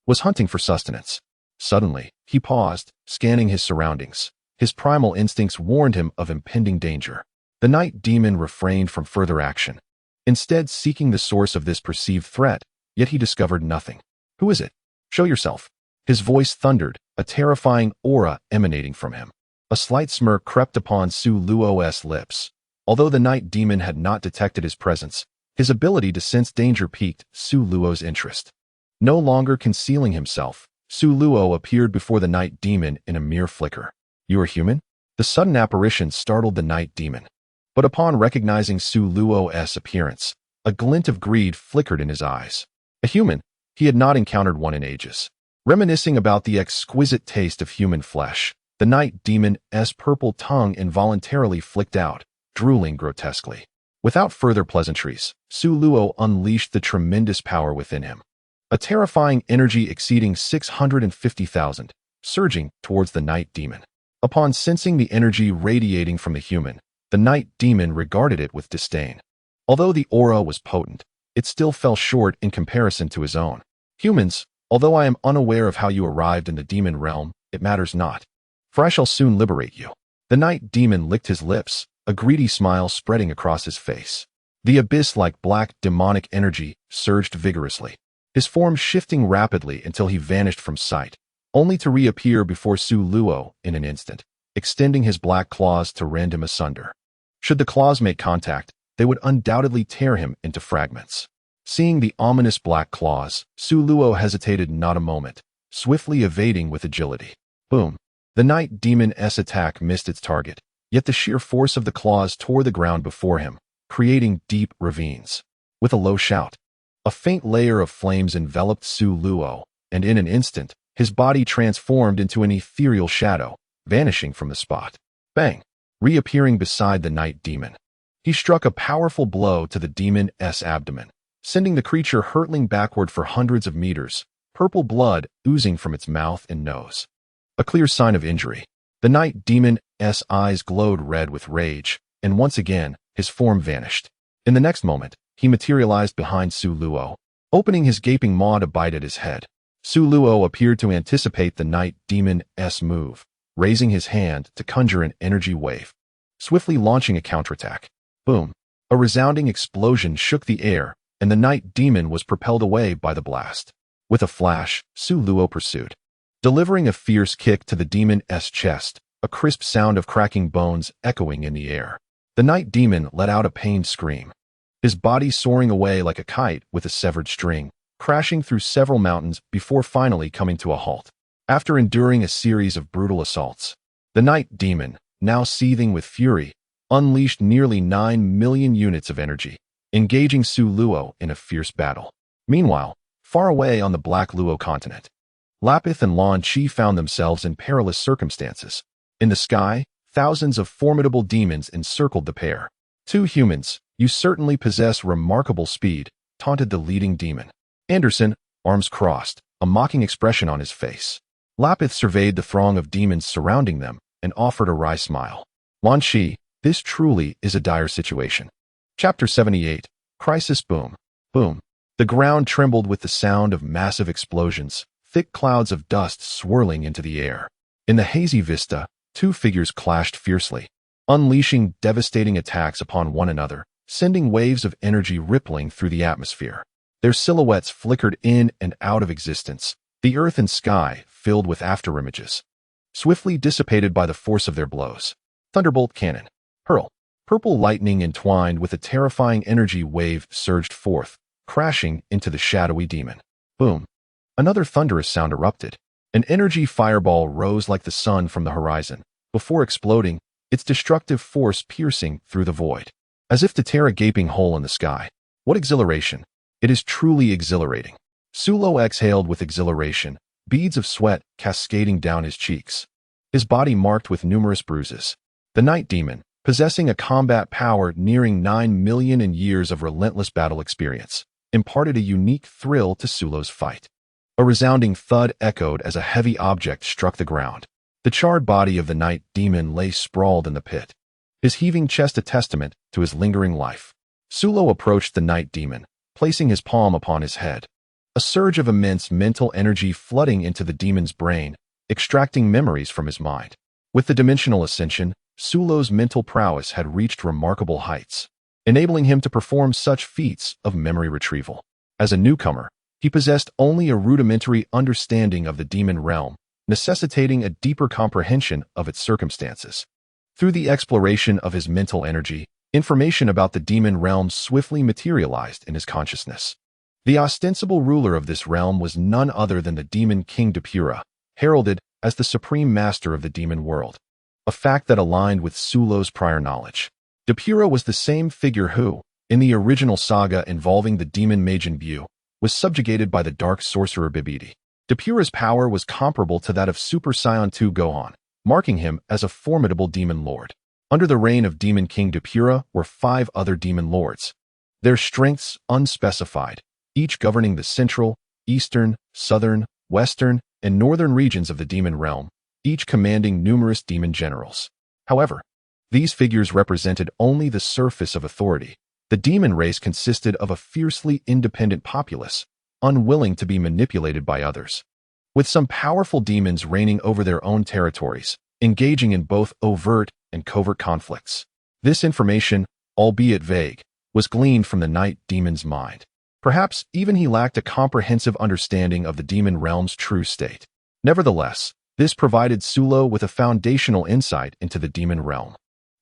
was hunting for sustenance. Suddenly, he paused, scanning his surroundings. His primal instincts warned him of impending danger. The night demon refrained from further action, instead seeking the source of this perceived threat, yet he discovered nothing. "Who is it? Show yourself." His voice thundered, a terrifying aura emanating from him. A slight smirk crept upon Su Luo's lips. Although the night demon had not detected his presence, his ability to sense danger piqued Su Luo's interest. No longer concealing himself, Su Luo appeared before the night demon in a mere flicker. "You are human?" The sudden apparition startled the night demon. But upon recognizing Su Luo's appearance, a glint of greed flickered in his eyes. A human, he had not encountered one in ages. Reminiscing about the exquisite taste of human flesh, the night demon's purple tongue involuntarily flicked out, drooling grotesquely. Without further pleasantries, Su Luo unleashed the tremendous power within him. A terrifying energy exceeding 650,000, surging towards the night demon. Upon sensing the energy radiating from the human, the night demon regarded it with disdain. Although the aura was potent, it still fell short in comparison to his own. "Humans, although I am unaware of how you arrived in the demon realm, it matters not, for I shall soon liberate you." The night demon licked his lips, a greedy smile spreading across his face. The abyss-like black demonic energy surged vigorously, his form shifting rapidly until he vanished from sight, only to reappear before Su Luo in an instant, extending his black claws to rend him asunder. Should the claws make contact, they would undoubtedly tear him into fragments. Seeing the ominous black claws, Su Luo hesitated not a moment, swiftly evading with agility. Boom! The night demon's attack missed its target, yet the sheer force of the claws tore the ground before him, creating deep ravines. With a low shout, a faint layer of flames enveloped Su Luo, and in an instant, His body transformed into an ethereal shadow, vanishing from the spot. Bang! Reappearing beside the night demon. He struck a powerful blow to the demon's abdomen, sending the creature hurtling backward for hundreds of meters, purple blood oozing from its mouth and nose. A clear sign of injury. The night demon's eyes glowed red with rage, and once again, his form vanished. In the next moment, he materialized behind Su Luo, opening his gaping maw to bite at his head. Su Luo appeared to anticipate the night demon's move, raising his hand to conjure an energy wave, swiftly launching a counterattack. Boom! A resounding explosion shook the air, and the night demon was propelled away by the blast. With a flash, Su Luo pursued, delivering a fierce kick to the demon's chest, a crisp sound of cracking bones echoing in the air. The night demon let out a pained scream, his body soaring away like a kite with a severed string, crashing through several mountains before finally coming to a halt. After enduring a series of brutal assaults, the night demon, now seething with fury, unleashed nearly 9 million units of energy, engaging Su Luo in a fierce battle. Meanwhile, far away on the Black Luo continent, Lapith and Lan Chi found themselves in perilous circumstances. In the sky, thousands of formidable demons encircled the pair. "Two humans, you certainly possess remarkable speed," taunted the leading demon. Anderson, arms crossed, a mocking expression on his face. Lapith surveyed the throng of demons surrounding them and offered a wry smile. "Lan Chi, this truly is a dire situation." Chapter 78, Crisis. Boom. Boom. The ground trembled with the sound of massive explosions, thick clouds of dust swirling into the air. In the hazy vista, two figures clashed fiercely, unleashing devastating attacks upon one another, sending waves of energy rippling through the atmosphere. Their silhouettes flickered in and out of existence, the earth and sky filled with afterimages, swiftly dissipated by the force of their blows. Thunderbolt cannon. Hurl. Purple lightning entwined with a terrifying energy wave surged forth, crashing into the shadowy demon. Boom. Another thunderous sound erupted. An energy fireball rose like the sun from the horizon, before exploding, its destructive force piercing through the void, as if to tear a gaping hole in the sky. What exhilaration! It is truly exhilarating. Su Luo exhaled with exhilaration, beads of sweat cascading down his cheeks, his body marked with numerous bruises. The night demon, possessing a combat power nearing 9 million in years of relentless battle experience, imparted a unique thrill to Su Luo's fight. A resounding thud echoed as a heavy object struck the ground. The charred body of the night demon lay sprawled in the pit, his heaving chest a testament to his lingering life. Su Luo approached the night demon, placing his palm upon his head. A surge of immense mental energy flooding into the demon's brain, extracting memories from his mind. With the dimensional ascension, Su Luo's mental prowess had reached remarkable heights, enabling him to perform such feats of memory retrieval. As a newcomer, he possessed only a rudimentary understanding of the demon realm, necessitating a deeper comprehension of its circumstances. Through the exploration of his mental energy, information about the demon realm swiftly materialized in his consciousness. The ostensible ruler of this realm was none other than the demon king Depura, heralded as the supreme master of the demon world, a fact that aligned with Su Luo's prior knowledge. Depura was the same figure who, in the original saga involving the demon Majin Buu, was subjugated by the dark sorcerer Bibidi. Depura's power was comparable to that of Super Saiyan 2 Gohan, marking him as a formidable demon lord. Under the reign of Demon King Depura were 5 other demon lords, their strengths unspecified, each governing the central, eastern, southern, western, and northern regions of the demon realm, each commanding numerous demon generals. However, these figures represented only the surface of authority. The demon race consisted of a fiercely independent populace, unwilling to be manipulated by others, with some powerful demons reigning over their own territories, engaging in both overt and covert conflicts. This information, albeit vague, was gleaned from the night demon's mind. Perhaps even he lacked a comprehensive understanding of the demon realm's true state. Nevertheless, this provided Su Luo with a foundational insight into the demon realm.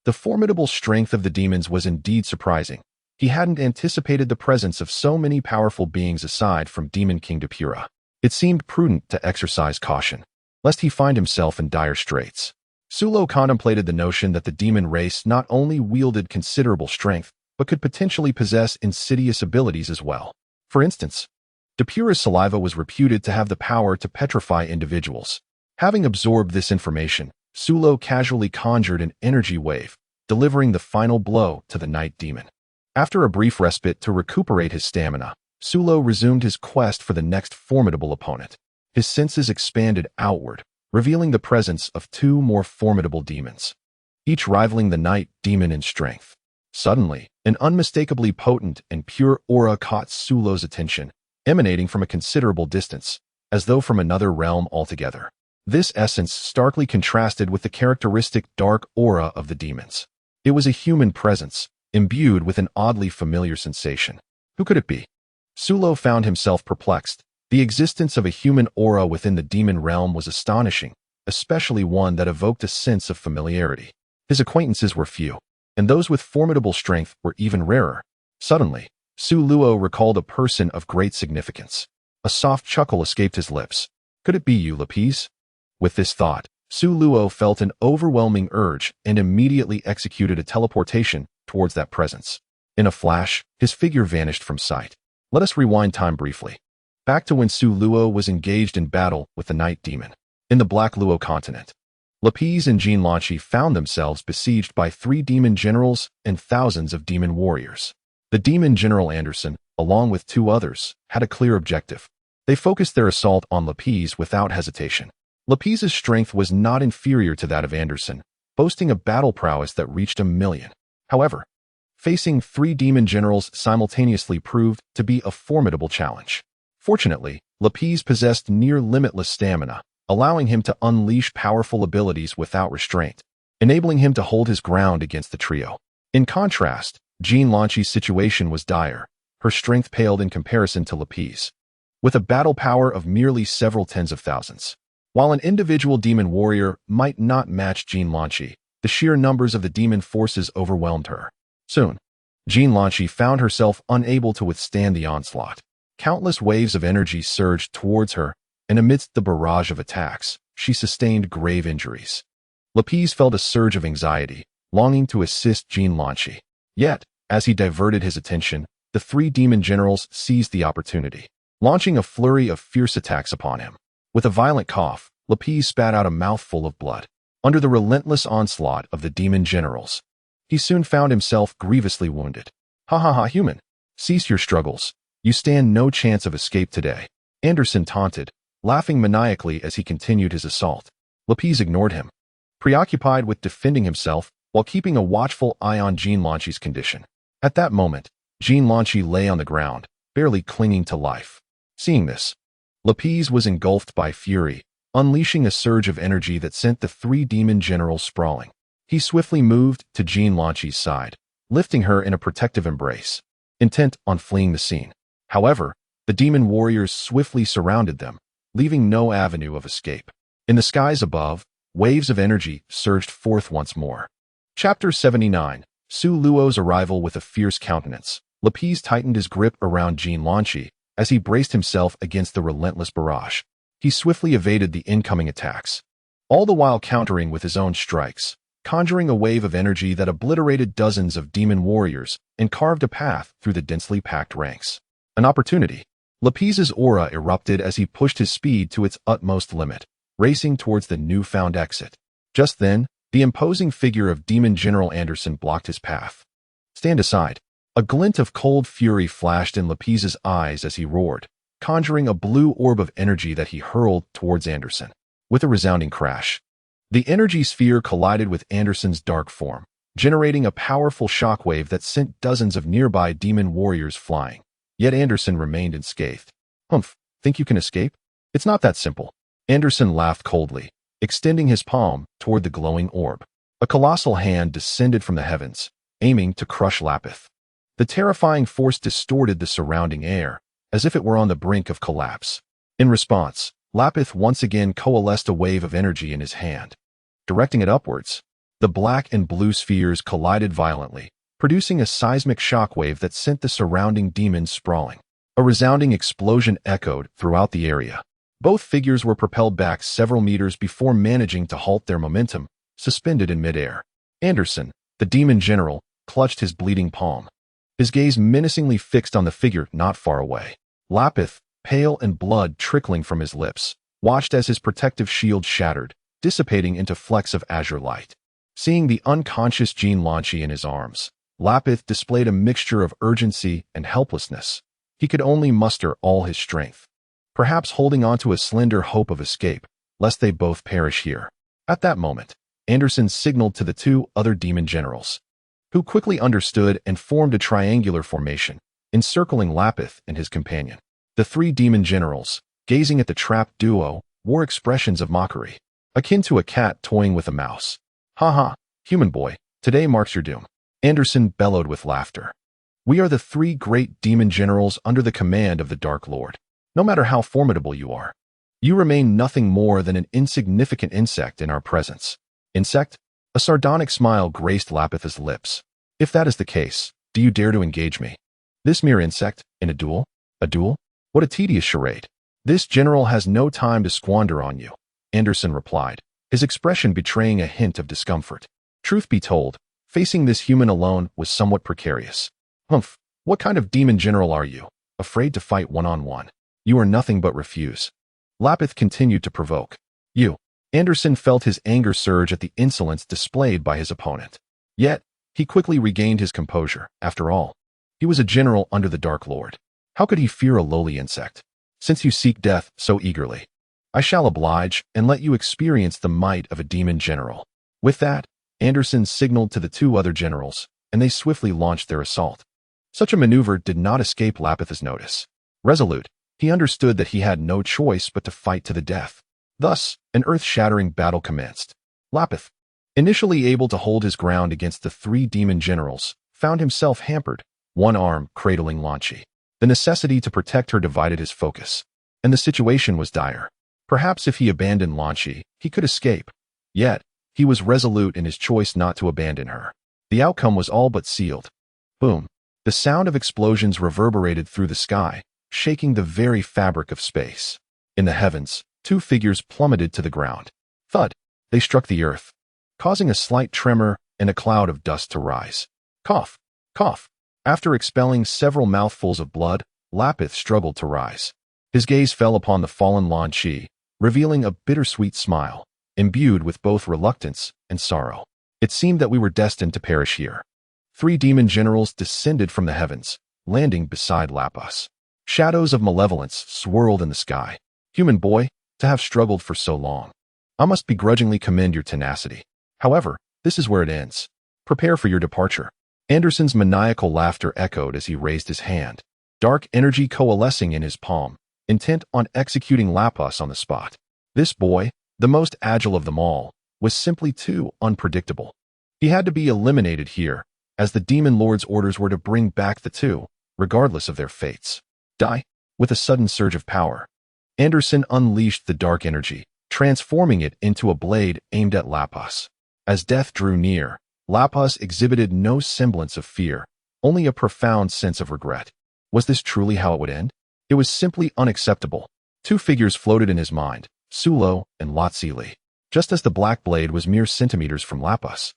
The formidable strength of the demons was indeed surprising. He hadn't anticipated the presence of so many powerful beings aside from Demon King Depura. It seemed prudent to exercise caution, lest he find himself in dire straits. Su Luo contemplated the notion that the demon race not only wielded considerable strength, but could potentially possess insidious abilities as well. For instance, Beerus' saliva was reputed to have the power to petrify individuals. Having absorbed this information, Sulo casually conjured an energy wave, delivering the final blow to the night demon. After a brief respite to recuperate his stamina, Sulo resumed his quest for the next formidable opponent. His senses expanded outward, revealing the presence of two more formidable demons, each rivaling the night demon in strength. Suddenly, an unmistakably potent and pure aura caught Sulo's attention, emanating from a considerable distance, as though from another realm altogether. This essence starkly contrasted with the characteristic dark aura of the demons. It was a human presence, imbued with an oddly familiar sensation. Who could it be? Sulo found himself perplexed. The existence of a human aura within the demon realm was astonishing, especially one that evoked a sense of familiarity. His acquaintances were few, and those with formidable strength were even rarer. Suddenly, Sulo recalled a person of great significance. A soft chuckle escaped his lips. Could it be you, Whis? With this thought, Sulo felt an overwhelming urge and immediately executed a teleportation towards that presence. In a flash, his figure vanished from sight. Let us rewind time briefly. Back to when Sulo was engaged in battle with the Night Demon. In the Black Luo continent, Whis and Jinlanchi found themselves besieged by 3 demon generals and thousands of demon warriors. The demon general Anderson, along with 2 others, had a clear objective. They focused their assault on Whis without hesitation. Whis' strength was not inferior to that of Anderson, boasting a battle prowess that reached 1,000,000. However, facing 3 demon generals simultaneously proved to be a formidable challenge. Fortunately, Whis possessed near-limitless stamina, allowing him to unleash powerful abilities without restraint, enabling him to hold his ground against the trio. In contrast, Jinlanchi's situation was dire. Her strength paled in comparison to Whis, with a battle power of merely several tens of thousands. While an individual demon warrior might not match Jinlanchi, the sheer numbers of the demon forces overwhelmed her. Soon, Jinlanchi found herself unable to withstand the onslaught. Countless waves of energy surged towards her, and amidst the barrage of attacks, she sustained grave injuries. Whis felt a surge of anxiety, longing to assist Jinlanchi. Yet, as he diverted his attention, the 3 demon generals seized the opportunity, launching a flurry of fierce attacks upon him. With a violent cough, Whis spat out a mouthful of blood. Under the relentless onslaught of the demon generals, he soon found himself grievously wounded. Ha ha ha, human! Cease your struggles. You stand no chance of escape today. Anderson taunted, laughing maniacally as he continued his assault. Whis ignored him, preoccupied with defending himself while keeping a watchful eye on Jinlanchi's condition. At that moment, Jinlanchi lay on the ground, barely clinging to life. Seeing this, Whis was engulfed by fury, unleashing a surge of energy that sent the 3 demon generals sprawling. He swiftly moved to Jinlanchi's side, lifting her in a protective embrace, intent on fleeing the scene. However, the demon warriors swiftly surrounded them, leaving no avenue of escape. In the skies above, waves of energy surged forth once more. Chapter 79. Sulo's arrival with a fierce countenance. Whis tightened his grip around Jinlanchi as he braced himself against the relentless barrage. He swiftly evaded the incoming attacks, all the while countering with his own strikes, conjuring a wave of energy that obliterated dozens of demon warriors and carved a path through the densely packed ranks. An opportunity. Whis' aura erupted as he pushed his speed to its utmost limit, racing towards the newfound exit. Just then, the imposing figure of Demon General Anderson blocked his path. Stand aside. A glint of cold fury flashed in Whis' eyes as he roared, conjuring a blue orb of energy that he hurled towards Anderson. With a resounding crash, the energy sphere collided with Anderson's dark form, generating a powerful shockwave that sent dozens of nearby demon warriors flying. Yet Anderson remained unscathed. Humph, think you can escape? It's not that simple. Anderson laughed coldly, extending his palm toward the glowing orb. A colossal hand descended from the heavens, aiming to crush Lapith. The terrifying force distorted the surrounding air, as if it were on the brink of collapse. In response, Lapith once again coalesced a wave of energy in his hand. Directing it upwards, the black and blue spheres collided violently, producing a seismic shockwave that sent the surrounding demons sprawling. A resounding explosion echoed throughout the area. Both figures were propelled back several meters before managing to halt their momentum, suspended in midair. Anderson, the demon general, clutched his bleeding palm, his gaze menacingly fixed on the figure not far away. Lapith, pale and blood trickling from his lips, watched as his protective shield shattered, dissipating into flecks of azure light. Seeing the unconscious Gene Lanchi in his arms, Lapith displayed a mixture of urgency and helplessness. He could only muster all his strength, perhaps holding on to a slender hope of escape, lest they both perish here. At that moment, Anderson signaled to the two other demon generals, who quickly understood and formed a triangular formation, encircling Lapith and his companion. The three demon generals, gazing at the trapped duo, wore expressions of mockery, akin to a cat toying with a mouse. "Ha ha, human boy, today marks your doom," Anderson bellowed with laughter. "We are the three great demon generals under the command of the Dark Lord. No matter how formidable you are, you remain nothing more than an insignificant insect in our presence." Insect? A sardonic smile graced Lapith's lips. "If that is the case, do you dare to engage me? This mere insect, in a duel? A duel? What a tedious charade. This general has no time to squander on you," Anderson replied, his expression betraying a hint of discomfort. Truth be told, facing this human alone was somewhat precarious. "Humph, what kind of demon general are you? Afraid to fight one-on-one? You are nothing but refuse." Lapith continued to provoke. "You." Anderson felt his anger surge at the insolence displayed by his opponent. Yet, he quickly regained his composure. After all, he was a general under the Dark Lord. How could he fear a lowly insect? "Since you seek death so eagerly, I shall oblige and let you experience the might of a demon general." With that, Anderson signaled to the two other generals, and they swiftly launched their assault. Such a maneuver did not escape Lapith's notice. Resolute, he understood that he had no choice but to fight to the death. Thus, an earth-shattering battle commenced. Lapith, initially able to hold his ground against the three demon generals, found himself hampered, one arm cradling Lanchi. The necessity to protect her divided his focus, and the situation was dire. Perhaps if he abandoned Lanchi, he could escape. Yet, he was resolute in his choice not to abandon her. The outcome was all but sealed. Boom! The sound of explosions reverberated through the sky, shaking the very fabric of space. In the heavens, two figures plummeted to the ground. Thud! They struck the earth, causing a slight tremor and a cloud of dust to rise. Cough! Cough! After expelling several mouthfuls of blood, Lapith struggled to rise. His gaze fell upon the fallen Lanchi, revealing a bittersweet smile, imbued with both reluctance and sorrow. "It seemed that we were destined to perish here." Three demon generals descended from the heavens, landing beside Lapith. Shadows of malevolence swirled in the sky. "Human boy, to have struggled for so long. I must begrudgingly commend your tenacity. However, this is where it ends. Prepare for your departure." Anderson's maniacal laughter echoed as he raised his hand, dark energy coalescing in his palm, intent on executing Lapith on the spot. This boy, the most agile of them all, was simply too unpredictable. He had to be eliminated here, as the Demon Lord's orders were to bring back the two, regardless of their fates. Die! With a sudden surge of power, Anderson unleashed the dark energy, transforming it into a blade aimed at Lapith. As death drew near, Lapith exhibited no semblance of fear, only a profound sense of regret. Was this truly how it would end? It was simply unacceptable. Two figures floated in his mind, Sulo and Latsili. Just as the black blade was mere centimeters from Lapith,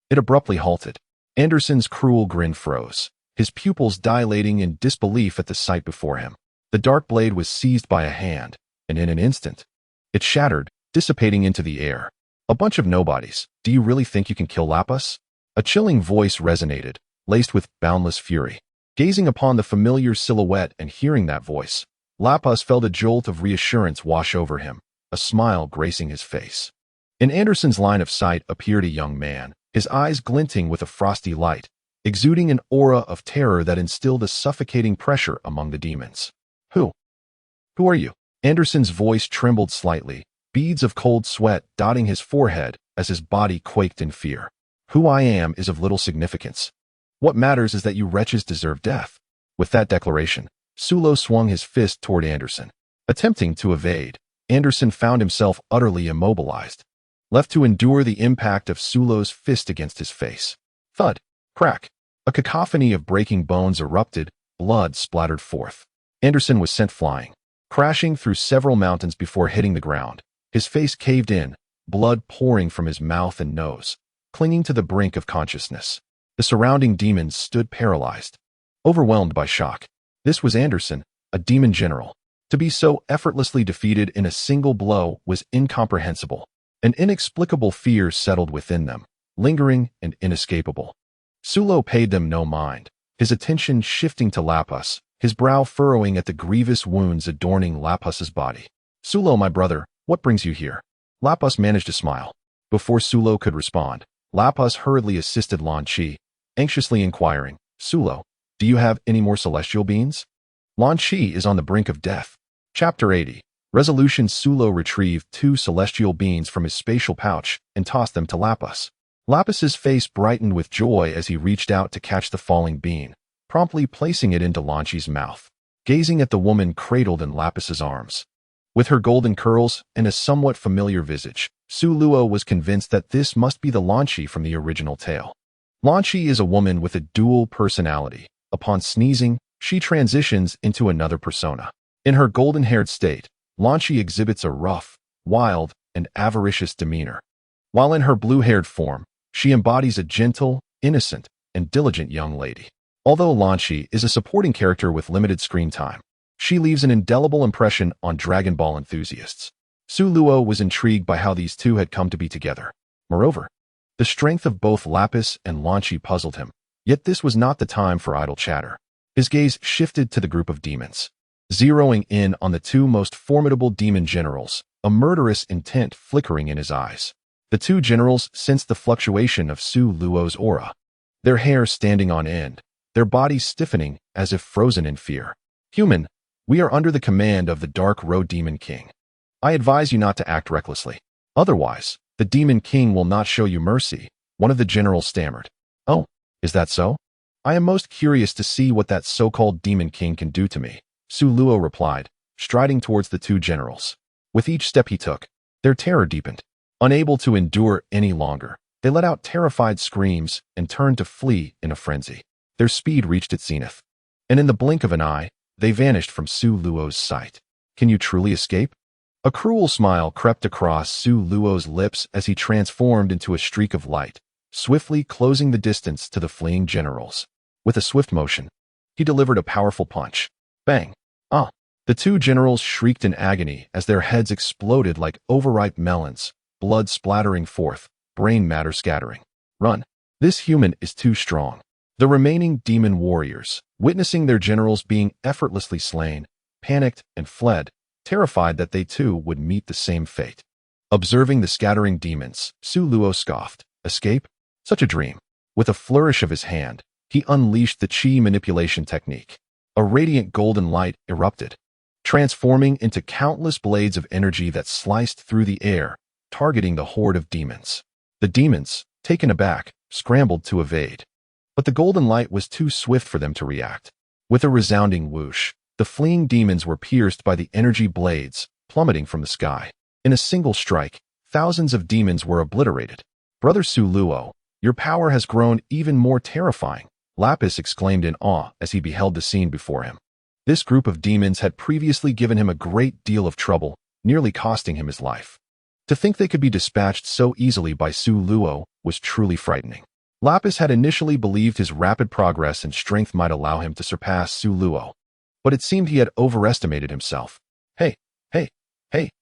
it abruptly halted. Anderson's cruel grin froze, his pupils dilating in disbelief at the sight before him. The dark blade was seized by a hand, and in an instant, it shattered, dissipating into the air. "A bunch of nobodies. Do you really think you can kill Lapith?" A chilling voice resonated, laced with boundless fury. Gazing upon the familiar silhouette and hearing that voice, Lapith felt a jolt of reassurance wash over him, a smile gracing his face. In Anderson's line of sight appeared a young man, his eyes glinting with a frosty light, exuding an aura of terror that instilled a suffocating pressure among the demons. Who are you?" Anderson's voice trembled slightly, beads of cold sweat dotting his forehead as his body quaked in fear. "Who I am is of little significance. What matters is that you wretches deserve death." With that declaration, Sulo swung his fist toward Anderson. Attempting to evade, Anderson found himself utterly immobilized, left to endure the impact of Sulo's fist against his face. Thud! Crack! A cacophony of breaking bones erupted, blood splattered forth. Anderson was sent flying, crashing through several mountains before hitting the ground. His face caved in, blood pouring from his mouth and nose, clinging to the brink of consciousness. The surrounding demons stood paralyzed, overwhelmed by shock. This was Anderson, a demon general. To be so effortlessly defeated in a single blow was incomprehensible. An inexplicable fear settled within them, lingering and inescapable. Sulo paid them no mind, his attention shifting to Lapus, his brow furrowing at the grievous wounds adorning Lapus's body. Sulo, my brother, what brings you here? Lapus managed to smile. Before Sulo could respond, Lapus hurriedly assisted Lan Chi, anxiously inquiring, Sulo, do you have any more celestial beings? Lan Chi is on the brink of death. Chapter 80. Resolution. Sulo retrieved 2 celestial beings from his spatial pouch and tossed them to Lapus. Lapus's face brightened with joy as he reached out to catch the falling bean, promptly placing it into Lan Chi's mouth, gazing at the woman cradled in Lapus's arms. With her golden curls and a somewhat familiar visage, Su Luo was convinced that this must be the Lan Chi from the original tale. Lan Chi is a woman with a dual personality. Upon sneezing, she transitions into another persona. In her golden-haired state, Lan Chi exhibits a rough, wild, and avaricious demeanor. While in her blue-haired form, she embodies a gentle, innocent, and diligent young lady. Although Lan Chi is a supporting character with limited screen time, she leaves an indelible impression on Dragon Ball enthusiasts. Su Luo was intrigued by how these two had come to be together. Moreover, the strength of both Lapus and Lan Chi puzzled him, yet this was not the time for idle chatter. His gaze shifted to the group of demons. Zeroing in on the 2 most formidable demon generals, a murderous intent flickering in his eyes. The 2 generals sensed the fluctuation of Su Luo's aura, their hair standing on end, their bodies stiffening as if frozen in fear. Human, we are under the command of the Dark Road Demon King. I advise you not to act recklessly. Otherwise, the Demon King will not show you mercy, one of the generals stammered. Oh, is that so? I am most curious to see what that so-called Demon King can do to me, Su Luo replied, striding towards the 2 generals. With each step he took, their terror deepened. Unable to endure any longer, they let out terrified screams and turned to flee in a frenzy. Their speed reached its zenith, and in the blink of an eye, they vanished from Su Luo's sight. Can you truly escape? A cruel smile crept across Su Luo's lips as he transformed into a streak of light, swiftly closing the distance to the fleeing generals. With a swift motion, he delivered a powerful punch. Bang! Ah! The 2 generals shrieked in agony as their heads exploded like overripe melons, blood splattering forth, brain matter scattering. Run! This human is too strong. The remaining demon warriors, witnessing their generals being effortlessly slain, panicked and fled, terrified that they too would meet the same fate. Observing the scattering demons, Su Luo scoffed. Escape? Such a dream. With a flourish of his hand, he unleashed the chi manipulation technique. A radiant golden light erupted, transforming into countless blades of energy that sliced through the air, targeting the horde of demons. The demons, taken aback, scrambled to evade. But the golden light was too swift for them to react. With a resounding whoosh, the fleeing demons were pierced by the energy blades, plummeting from the sky. In a single strike, thousands of demons were obliterated. Brother Su Luo, your power has grown even more terrifying, Lapus exclaimed in awe as he beheld the scene before him. This group of demons had previously given him a great deal of trouble, nearly costing him his life. To think they could be dispatched so easily by Su Luo was truly frightening. Lapus had initially believed his rapid progress and strength might allow him to surpass Su Luo, but it seemed he had overestimated himself. Hey,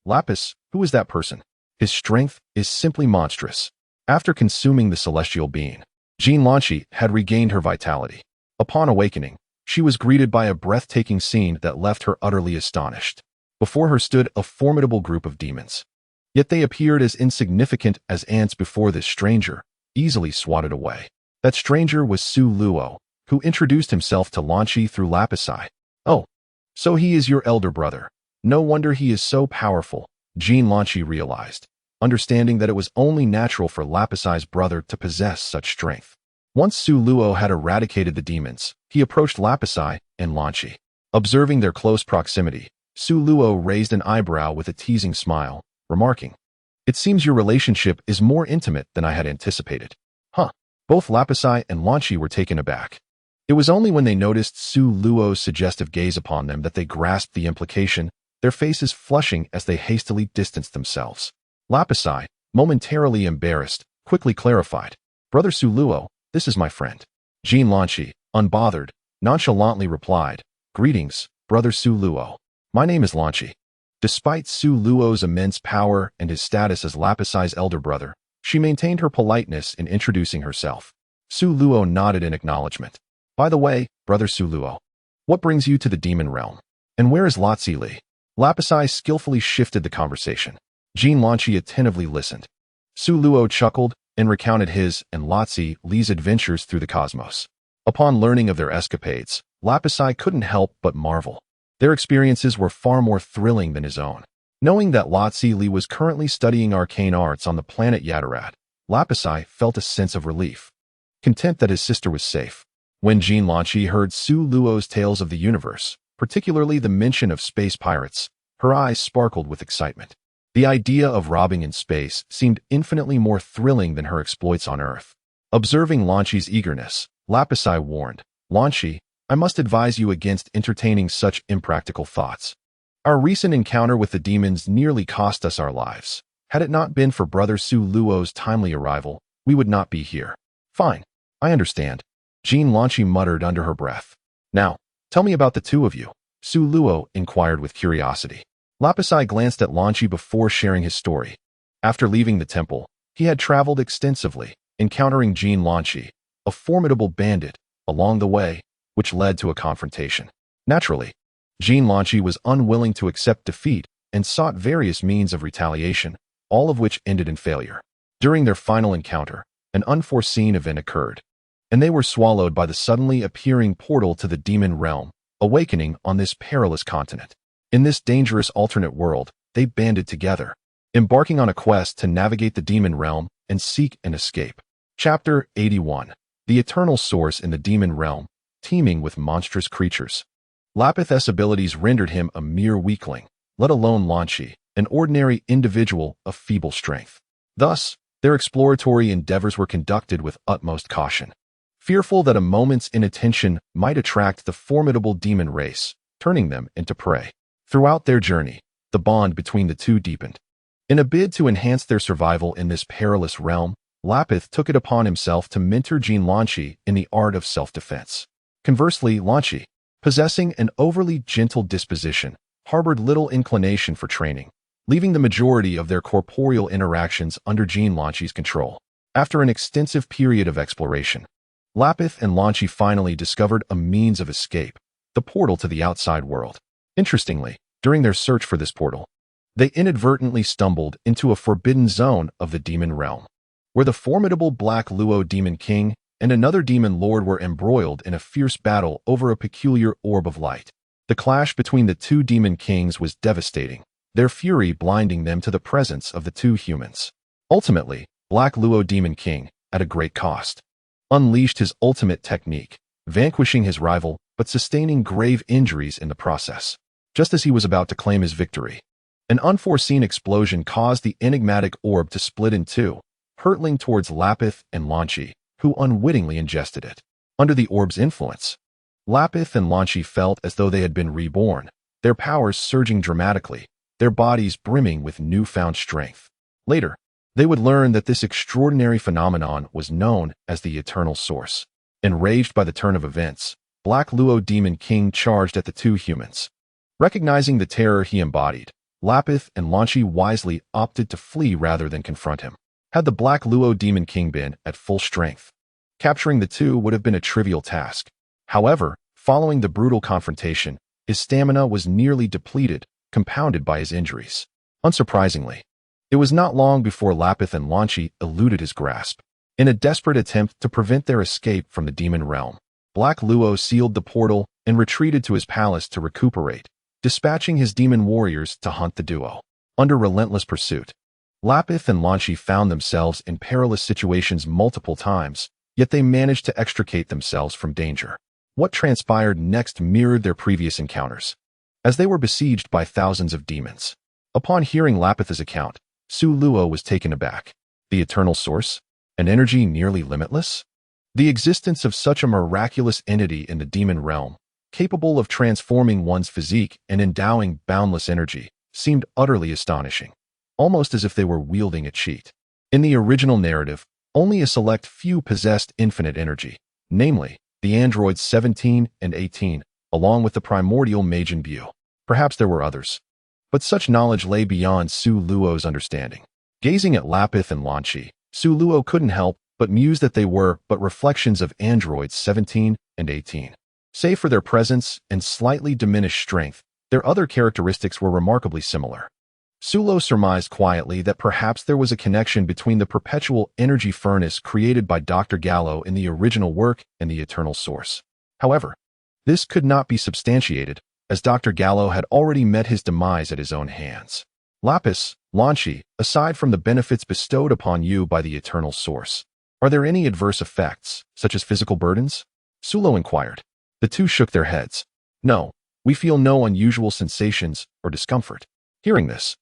Lapus, who is that person? His strength is simply monstrous. After consuming the celestial being, Jean Lan Chi had regained her vitality. Upon awakening, she was greeted by a breathtaking scene that left her utterly astonished. Before her stood a formidable group of demons. Yet they appeared as insignificant as ants before this stranger, easily swatted away. That stranger was Su Luo, who introduced himself to Lan Chi through Lapisi. Oh, so he is your elder brother. No wonder he is so powerful, Jean Lan Chi realized, understanding that it was only natural for Lapisi's brother to possess such strength. Once Su Luo had eradicated the demons, he approached Lapisi and Lan Chi. Observing their close proximity, Su Luo raised an eyebrow with a teasing smile, remarking, "It seems your relationship is more intimate than I had anticipated." Huh. Both Lapisi and Lan Chi were taken aback. It was only when they noticed Su Luo's suggestive gaze upon them that they grasped the implication, their faces flushing as they hastily distanced themselves. Lapisi, momentarily embarrassed, quickly clarified, "Brother Su Luo, this is my friend." Jean Lan Chi, unbothered, nonchalantly replied, "Greetings, Brother Su Luo." My name is Lanchi. Despite Su Luo's immense power and his status as Lapisai's elder brother, she maintained her politeness in introducing herself. Su Luo nodded in acknowledgement. By the way, brother Su Luo, what brings you to the demon realm? And where is Lotzi Li? Lapisai skillfully shifted the conversation. Jean Lanchi attentively listened. Su Luo chuckled and recounted his and Lotzi Li's adventures through the cosmos. Upon learning of their escapades, Lapisai couldn't help but marvel. Their experiences were far more thrilling than his own. Knowing that Lotzi Li was currently studying arcane arts on the planet Yatarat, Lapisai felt a sense of relief, content that his sister was safe. When Jean Lanchi heard Su Luo's tales of the universe, particularly the mention of space pirates, her eyes sparkled with excitement. The idea of robbing in space seemed infinitely more thrilling than her exploits on Earth. Observing Lanchi's eagerness, Lapisai warned, Lanchi, I must advise you against entertaining such impractical thoughts. Our recent encounter with the demons nearly cost us our lives. Had it not been for Brother Su Luo's timely arrival, we would not be here. Fine, I understand, Jean Lanchi muttered under her breath. Now, tell me about the two of you, Su Luo inquired with curiosity. Lapisai glanced at Lanchi before sharing his story. After leaving the temple, he had traveled extensively, encountering Jean Lanchi, a formidable bandit, along the way, which led to a confrontation. Naturally, Jean Lanchi was unwilling to accept defeat and sought various means of retaliation, all of which ended in failure. During their final encounter, an unforeseen event occurred, and they were swallowed by the suddenly appearing portal to the demon realm, awakening on this perilous continent. In this dangerous alternate world, they banded together, embarking on a quest to navigate the demon realm and seek an escape. Chapter 81. The Eternal Source in the Demon Realm, teeming with monstrous creatures. Lapith's abilities rendered him a mere weakling, let alone Lanchi, an ordinary individual of feeble strength. Thus, their exploratory endeavors were conducted with utmost caution, fearful that a moment's inattention might attract the formidable demon race, turning them into prey. Throughout their journey, the bond between the two deepened. In a bid to enhance their survival in this perilous realm, Lapith took it upon himself to mentor Jean Lanchi in the art of self-defense. Conversely, Lanchi, possessing an overly gentle disposition, harbored little inclination for training, leaving the majority of their corporeal interactions under Jean Lanchi's control. After an extensive period of exploration, Lapith and Lanchi finally discovered a means of escape, the portal to the outside world. Interestingly, during their search for this portal, they inadvertently stumbled into a forbidden zone of the demon realm, where the formidable Black Luo Demon King and another demon lord were embroiled in a fierce battle over a peculiar orb of light. The clash between the two demon kings was devastating, their fury blinding them to the presence of the two humans. Ultimately, Black Luo Demon King, at a great cost, unleashed his ultimate technique, vanquishing his rival but sustaining grave injuries in the process. Just as he was about to claim his victory, an unforeseen explosion caused the enigmatic orb to split in two, hurtling towards Lapith and Lanchi, who unwittingly ingested it. Under the orb's influence, Lapith and Lanchi felt as though they had been reborn, their powers surging dramatically, their bodies brimming with newfound strength. Later, they would learn that this extraordinary phenomenon was known as the Eternal Source. Enraged by the turn of events, Black Luo Demon King charged at the two humans. Recognizing the terror he embodied, Lapith and Lanchi wisely opted to flee rather than confront him. Had the Black Luo Demon King been at full strength, capturing the two would have been a trivial task. However, following the brutal confrontation, his stamina was nearly depleted, compounded by his injuries. Unsurprisingly, it was not long before Lapith and Lanchi eluded his grasp. In a desperate attempt to prevent their escape from the demon realm, Black Luo sealed the portal and retreated to his palace to recuperate, dispatching his demon warriors to hunt the duo. Under relentless pursuit, Lapith and Lanchi found themselves in perilous situations multiple times, yet they managed to extricate themselves from danger. What transpired next mirrored their previous encounters, as they were besieged by thousands of demons. Upon hearing Lapith's account, Su Luo was taken aback. The Eternal Source? An energy nearly limitless? The existence of such a miraculous entity in the demon realm, capable of transforming one's physique and endowing boundless energy, seemed utterly astonishing, almost as if they were wielding a cheat. In the original narrative, only a select few possessed infinite energy, namely, the androids 17 and 18, along with the primordial Majin Bu. Perhaps there were others. But such knowledge lay beyond Su Luo's understanding. Gazing at Lapith and Lanchi, Su Luo couldn't help but muse that they were but reflections of androids 17 and 18. Save for their presence and slightly diminished strength, their other characteristics were remarkably similar. Su Luo surmised quietly that perhaps there was a connection between the perpetual energy furnace created by Dr. Gallo in the original work and the eternal source. However, this could not be substantiated, as Dr. Gallo had already met his demise at his own hands. Lapis, Lanchi, aside from the benefits bestowed upon you by the eternal source, are there any adverse effects, such as physical burdens? Su Luo inquired. The two shook their heads. No, we feel no unusual sensations or discomfort. Hearing this,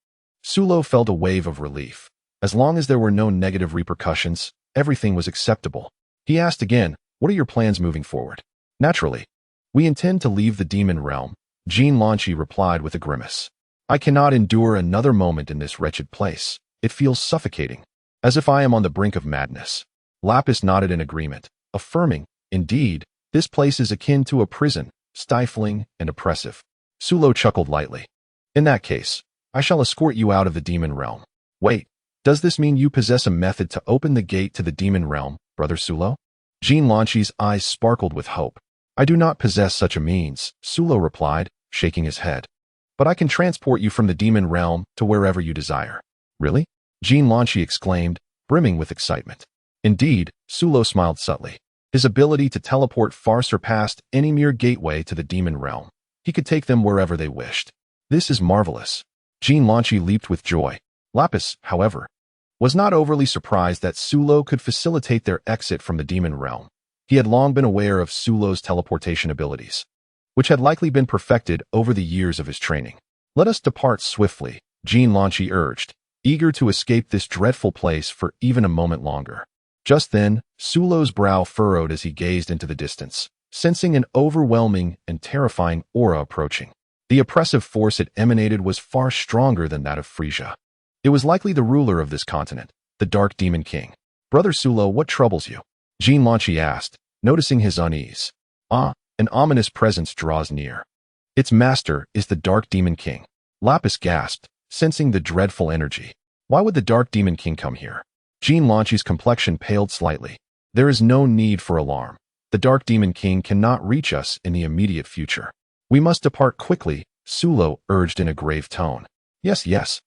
Su Luo felt a wave of relief. As long as there were no negative repercussions, everything was acceptable. He asked again, what are your plans moving forward? Naturally, we intend to leave the demon realm, Jean Lanchi replied with a grimace. I cannot endure another moment in this wretched place. It feels suffocating, as if I am on the brink of madness. Lapis nodded in agreement, affirming, indeed, this place is akin to a prison, stifling and oppressive. Su Luo chuckled lightly. In that case, I shall escort you out of the demon realm. Wait, does this mean you possess a method to open the gate to the demon realm, Brother Su Luo? Jean Lanchi's eyes sparkled with hope. I do not possess such a means, Su Luo replied, shaking his head. But I can transport you from the demon realm to wherever you desire. Really? Jean Lanchi exclaimed, brimming with excitement. Indeed, Su Luo smiled subtly. His ability to teleport far surpassed any mere gateway to the demon realm. He could take them wherever they wished. This is marvelous. Jean Lanchi leaped with joy. Lapis, however, was not overly surprised that Su Luo could facilitate their exit from the demon realm. He had long been aware of Su Luo's teleportation abilities, which had likely been perfected over the years of his training. Let us depart swiftly, Jean Lanchi urged, eager to escape this dreadful place for even a moment longer. Just then, Su Luo's brow furrowed as he gazed into the distance, sensing an overwhelming and terrifying aura approaching. The oppressive force it emanated was far stronger than that of Frisia. It was likely the ruler of this continent, the Dark Demon King. Brother Su Luo, what troubles you? Jean Lanchi asked, noticing his unease. An ominous presence draws near. Its master is the Dark Demon King. Lapis gasped, sensing the dreadful energy. Why would the Dark Demon King come here? Jean Lanchi's complexion paled slightly. There is no need for alarm. The Dark Demon King cannot reach us in the immediate future. We must depart quickly, Su Luo urged in a grave tone. Yes, yes.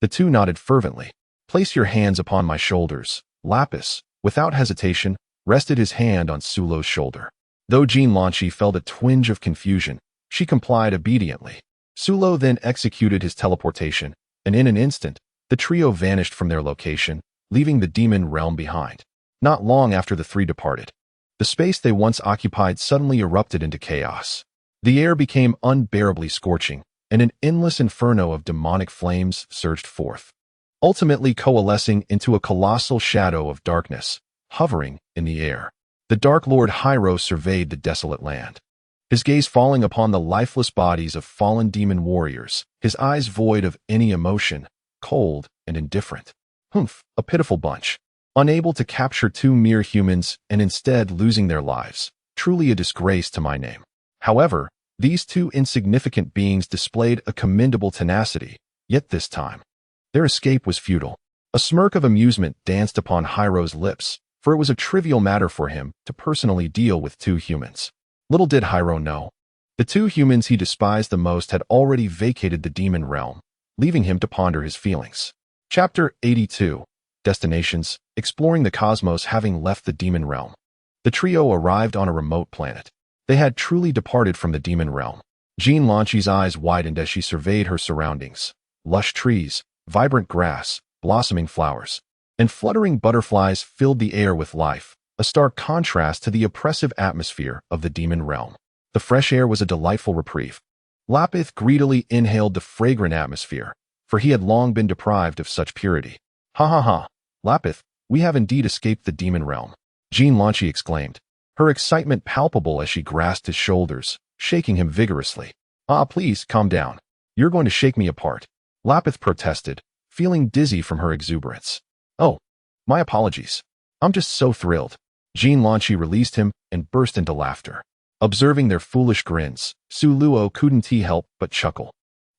The two nodded fervently. Place your hands upon my shoulders. Lapis, without hesitation, rested his hand on Su Luo's shoulder. Though Jean Lanchi felt a twinge of confusion, she complied obediently. Su Luo then executed his teleportation, and in an instant, the trio vanished from their location, leaving the demon realm behind. Not long after the three departed, the space they once occupied suddenly erupted into chaos. The air became unbearably scorching, and an endless inferno of demonic flames surged forth, ultimately coalescing into a colossal shadow of darkness, hovering in the air. The Dark Lord Hyro surveyed the desolate land, his gaze falling upon the lifeless bodies of fallen demon warriors, his eyes void of any emotion, cold and indifferent. Humph, a pitiful bunch. Unable to capture two mere humans and instead losing their lives. Truly a disgrace to my name. However, these two insignificant beings displayed a commendable tenacity, yet this time, their escape was futile. A smirk of amusement danced upon Hyro's lips, for it was a trivial matter for him to personally deal with two humans. Little did Hyro know, the two humans he despised the most had already vacated the demon realm, leaving him to ponder his feelings. Chapter 82. Destinations, exploring the cosmos. Having left the demon realm, the trio arrived on a remote planet. They had truly departed from the demon realm. Jean Lanchi's eyes widened as she surveyed her surroundings. Lush trees, vibrant grass, blossoming flowers, and fluttering butterflies filled the air with life, a stark contrast to the oppressive atmosphere of the demon realm. The fresh air was a delightful reprieve. Lapith greedily inhaled the fragrant atmosphere, for he had long been deprived of such purity. Ha ha ha, Lapith, we have indeed escaped the demon realm, Jean Lanchi exclaimed, her excitement palpable as she grasped his shoulders, shaking him vigorously. Please, calm down. You're going to shake me apart, Lapith protested, feeling dizzy from her exuberance. Oh, my apologies. I'm just so thrilled. Jean Lanchi released him and burst into laughter. Observing their foolish grins, Su Luo couldn't help but chuckle.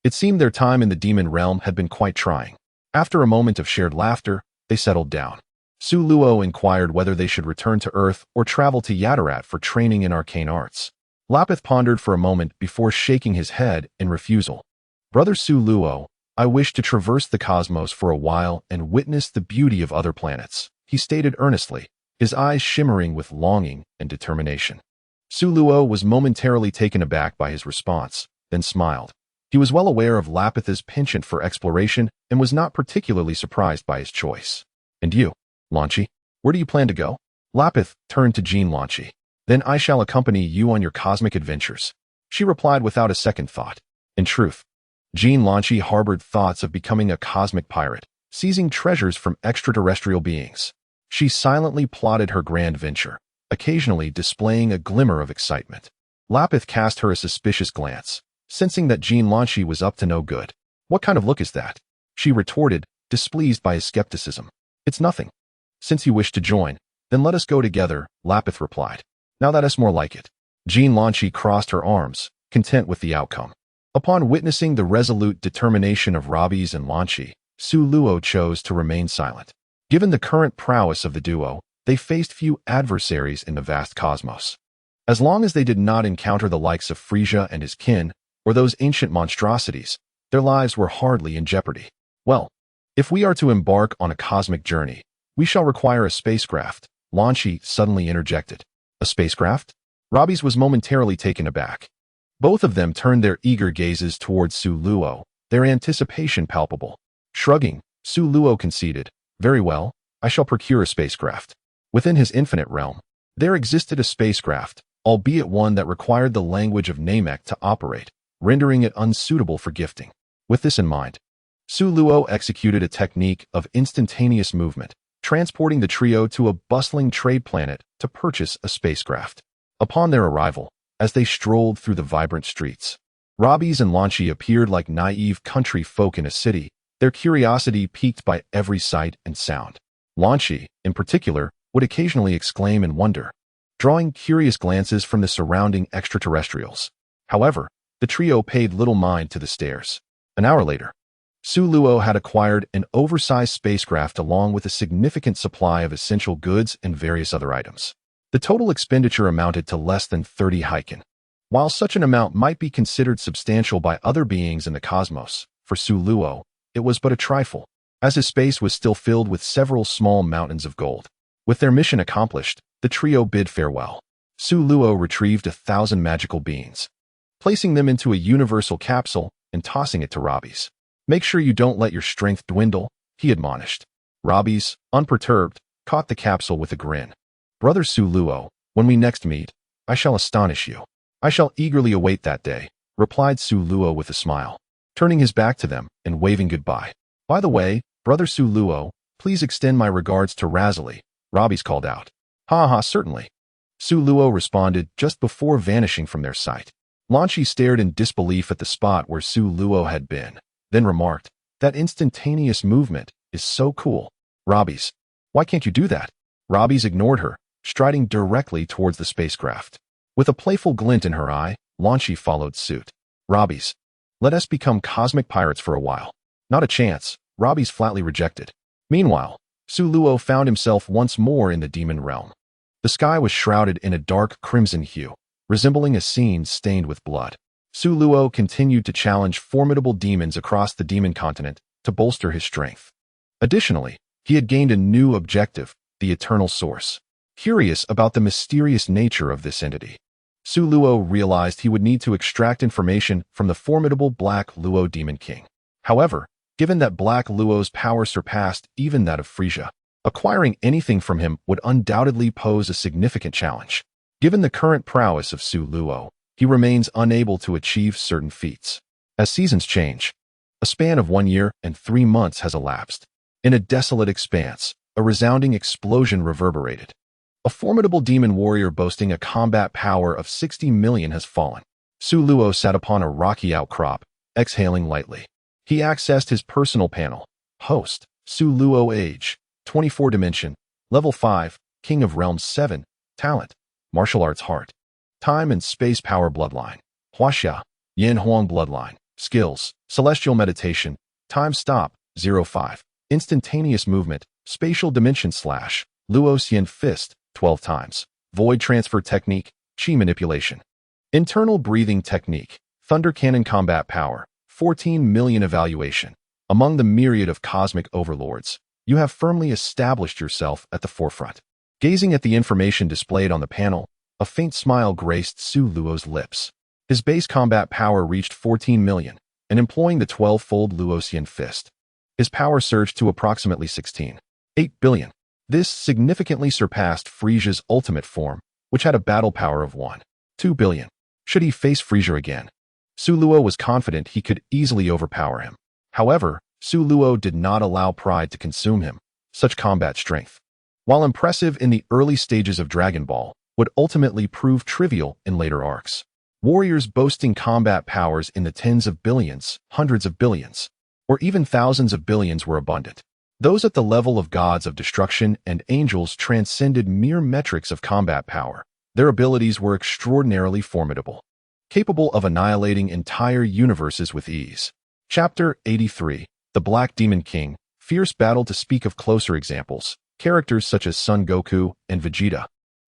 It seemed their time in the demon realm had been quite trying. After a moment of shared laughter, they settled down. Su Luo inquired whether they should return to Earth or travel to Yatarat for training in arcane arts. Lapith pondered for a moment before shaking his head in refusal. Brother Su Luo, I wish to traverse the cosmos for a while and witness the beauty of other planets, he stated earnestly, his eyes shimmering with longing and determination. Su Luo was momentarily taken aback by his response, then smiled. He was well aware of Lapith's penchant for exploration and was not particularly surprised by his choice. And you, Lanchi, where do you plan to go? Lapith turned to Jean Lanchi. Then I shall accompany you on your cosmic adventures, she replied without a second thought. In truth, Jean Lanchi harbored thoughts of becoming a cosmic pirate, seizing treasures from extraterrestrial beings. She silently plotted her grand venture, occasionally displaying a glimmer of excitement. Lapith cast her a suspicious glance, sensing that Jean Lanchi was up to no good. What kind of look is that? She retorted, displeased by his skepticism. It's nothing. Since you wish to join, then let us go together, Lapith replied. Now that is more like it. Jean Lanchi crossed her arms, content with the outcome. Upon witnessing the resolute determination of Whis and Lanchi, Su Luo chose to remain silent. Given the current prowess of the duo, they faced few adversaries in the vast cosmos. As long as they did not encounter the likes of Frisia and his kin, or those ancient monstrosities, their lives were hardly in jeopardy. Well, if we are to embark on a cosmic journey, we shall require a spacecraft, Lanchi suddenly interjected. A spacecraft? Whis was momentarily taken aback. Both of them turned their eager gazes towards Su Luo, their anticipation palpable. Shrugging, Su Luo conceded, very well, I shall procure a spacecraft. Within his infinite realm, there existed a spacecraft, albeit one that required the language of Namek to operate, rendering it unsuitable for gifting. With this in mind, Su Luo executed a technique of instantaneous movement, transporting the trio to a bustling trade planet to purchase a spacecraft. Upon their arrival, as they strolled through the vibrant streets, Whis and Lanchi appeared like naive country folk in a city, their curiosity piqued by every sight and sound. Lanchi, in particular, would occasionally exclaim in wonder, drawing curious glances from the surrounding extraterrestrials. However, the trio paid little mind to the stares. An hour later, Su Luo had acquired an oversized spacecraft along with a significant supply of essential goods and various other items. The total expenditure amounted to less than 30 Heiken. While such an amount might be considered substantial by other beings in the cosmos, for Su Luo, it was but a trifle, as his space was still filled with several small mountains of gold. With their mission accomplished, the trio bid farewell. Su Luo retrieved 1,000 magical beans, placing them into a universal capsule and tossing it to Whis. Make sure you don't let your strength dwindle, he admonished. Whis, unperturbed, caught the capsule with a grin. Brother Su Luo, when we next meet, I shall astonish you. I shall eagerly await that day, replied Su Luo with a smile, turning his back to them and waving goodbye. By the way, Brother Su Luo, please extend my regards to Razali, Whis called out. Ha ha, certainly. Su Luo responded just before vanishing from their sight. Lanchi stared in disbelief at the spot where Su Luo had been, then remarked, that instantaneous movement is so cool. Whis, why can't you do that? Whis ignored her, striding directly towards the spacecraft. With a playful glint in her eye, Lanchi followed suit. Whis, let us become cosmic pirates for a while. Not a chance, Whis flatly rejected. Meanwhile, Su Luo found himself once more in the demon realm. The sky was shrouded in a dark crimson hue, resembling a scene stained with blood. Su Luo continued to challenge formidable demons across the demon continent to bolster his strength. Additionally, he had gained a new objective, the Eternal Source. Curious about the mysterious nature of this entity, Su Luo realized he would need to extract information from the formidable Black Luo Demon King. However, given that Black Luo's power surpassed even that of Frisia, acquiring anything from him would undoubtedly pose a significant challenge. Given the current prowess of Su Luo, he remains unable to achieve certain feats. As seasons change, a span of 1 year and 3 months has elapsed. In a desolate expanse, a resounding explosion reverberated. A formidable demon warrior boasting a combat power of 60 million has fallen. Su Luo sat upon a rocky outcrop, exhaling lightly. He accessed his personal panel. Host, Su Luo age, 24 dimension, level 5, King of Realms 7, talent, martial arts heart. Time and space power bloodline, Huaxia, Yin Huang bloodline, Skills: Celestial Meditation, Time Stop, 05. Instantaneous Movement, Spatial Dimension Slash, Luoxian Fist, 12 times. Void Transfer Technique, Chi Manipulation. Internal Breathing Technique, Thunder Cannon Combat Power, 14 million Evaluation. Among the myriad of cosmic overlords, you have firmly established yourself at the forefront. Gazing at the information displayed on the panel, a faint smile graced Su Luo's lips. His base combat power reached 14 million, and employing the 12-fold Luoxian Fist, his power surged to approximately 16.8 billion. This significantly surpassed Frisia's ultimate form, which had a battle power of 1.2 billion. Should he face Frisia again, Su Luo was confident he could easily overpower him. However, Su Luo did not allow pride to consume him. Such combat strength, while impressive in the early stages of Dragon Ball, would ultimately prove trivial in later arcs. Warriors boasting combat powers in the tens of billions, hundreds of billions, or even thousands of billions were abundant. Those at the level of gods of destruction and angels transcended mere metrics of combat power. Their abilities were extraordinarily formidable, capable of annihilating entire universes with ease. Chapter 83, The Black Demon King, Fierce Battle. To speak of closer examples, characters such as Son Goku and Vegeta,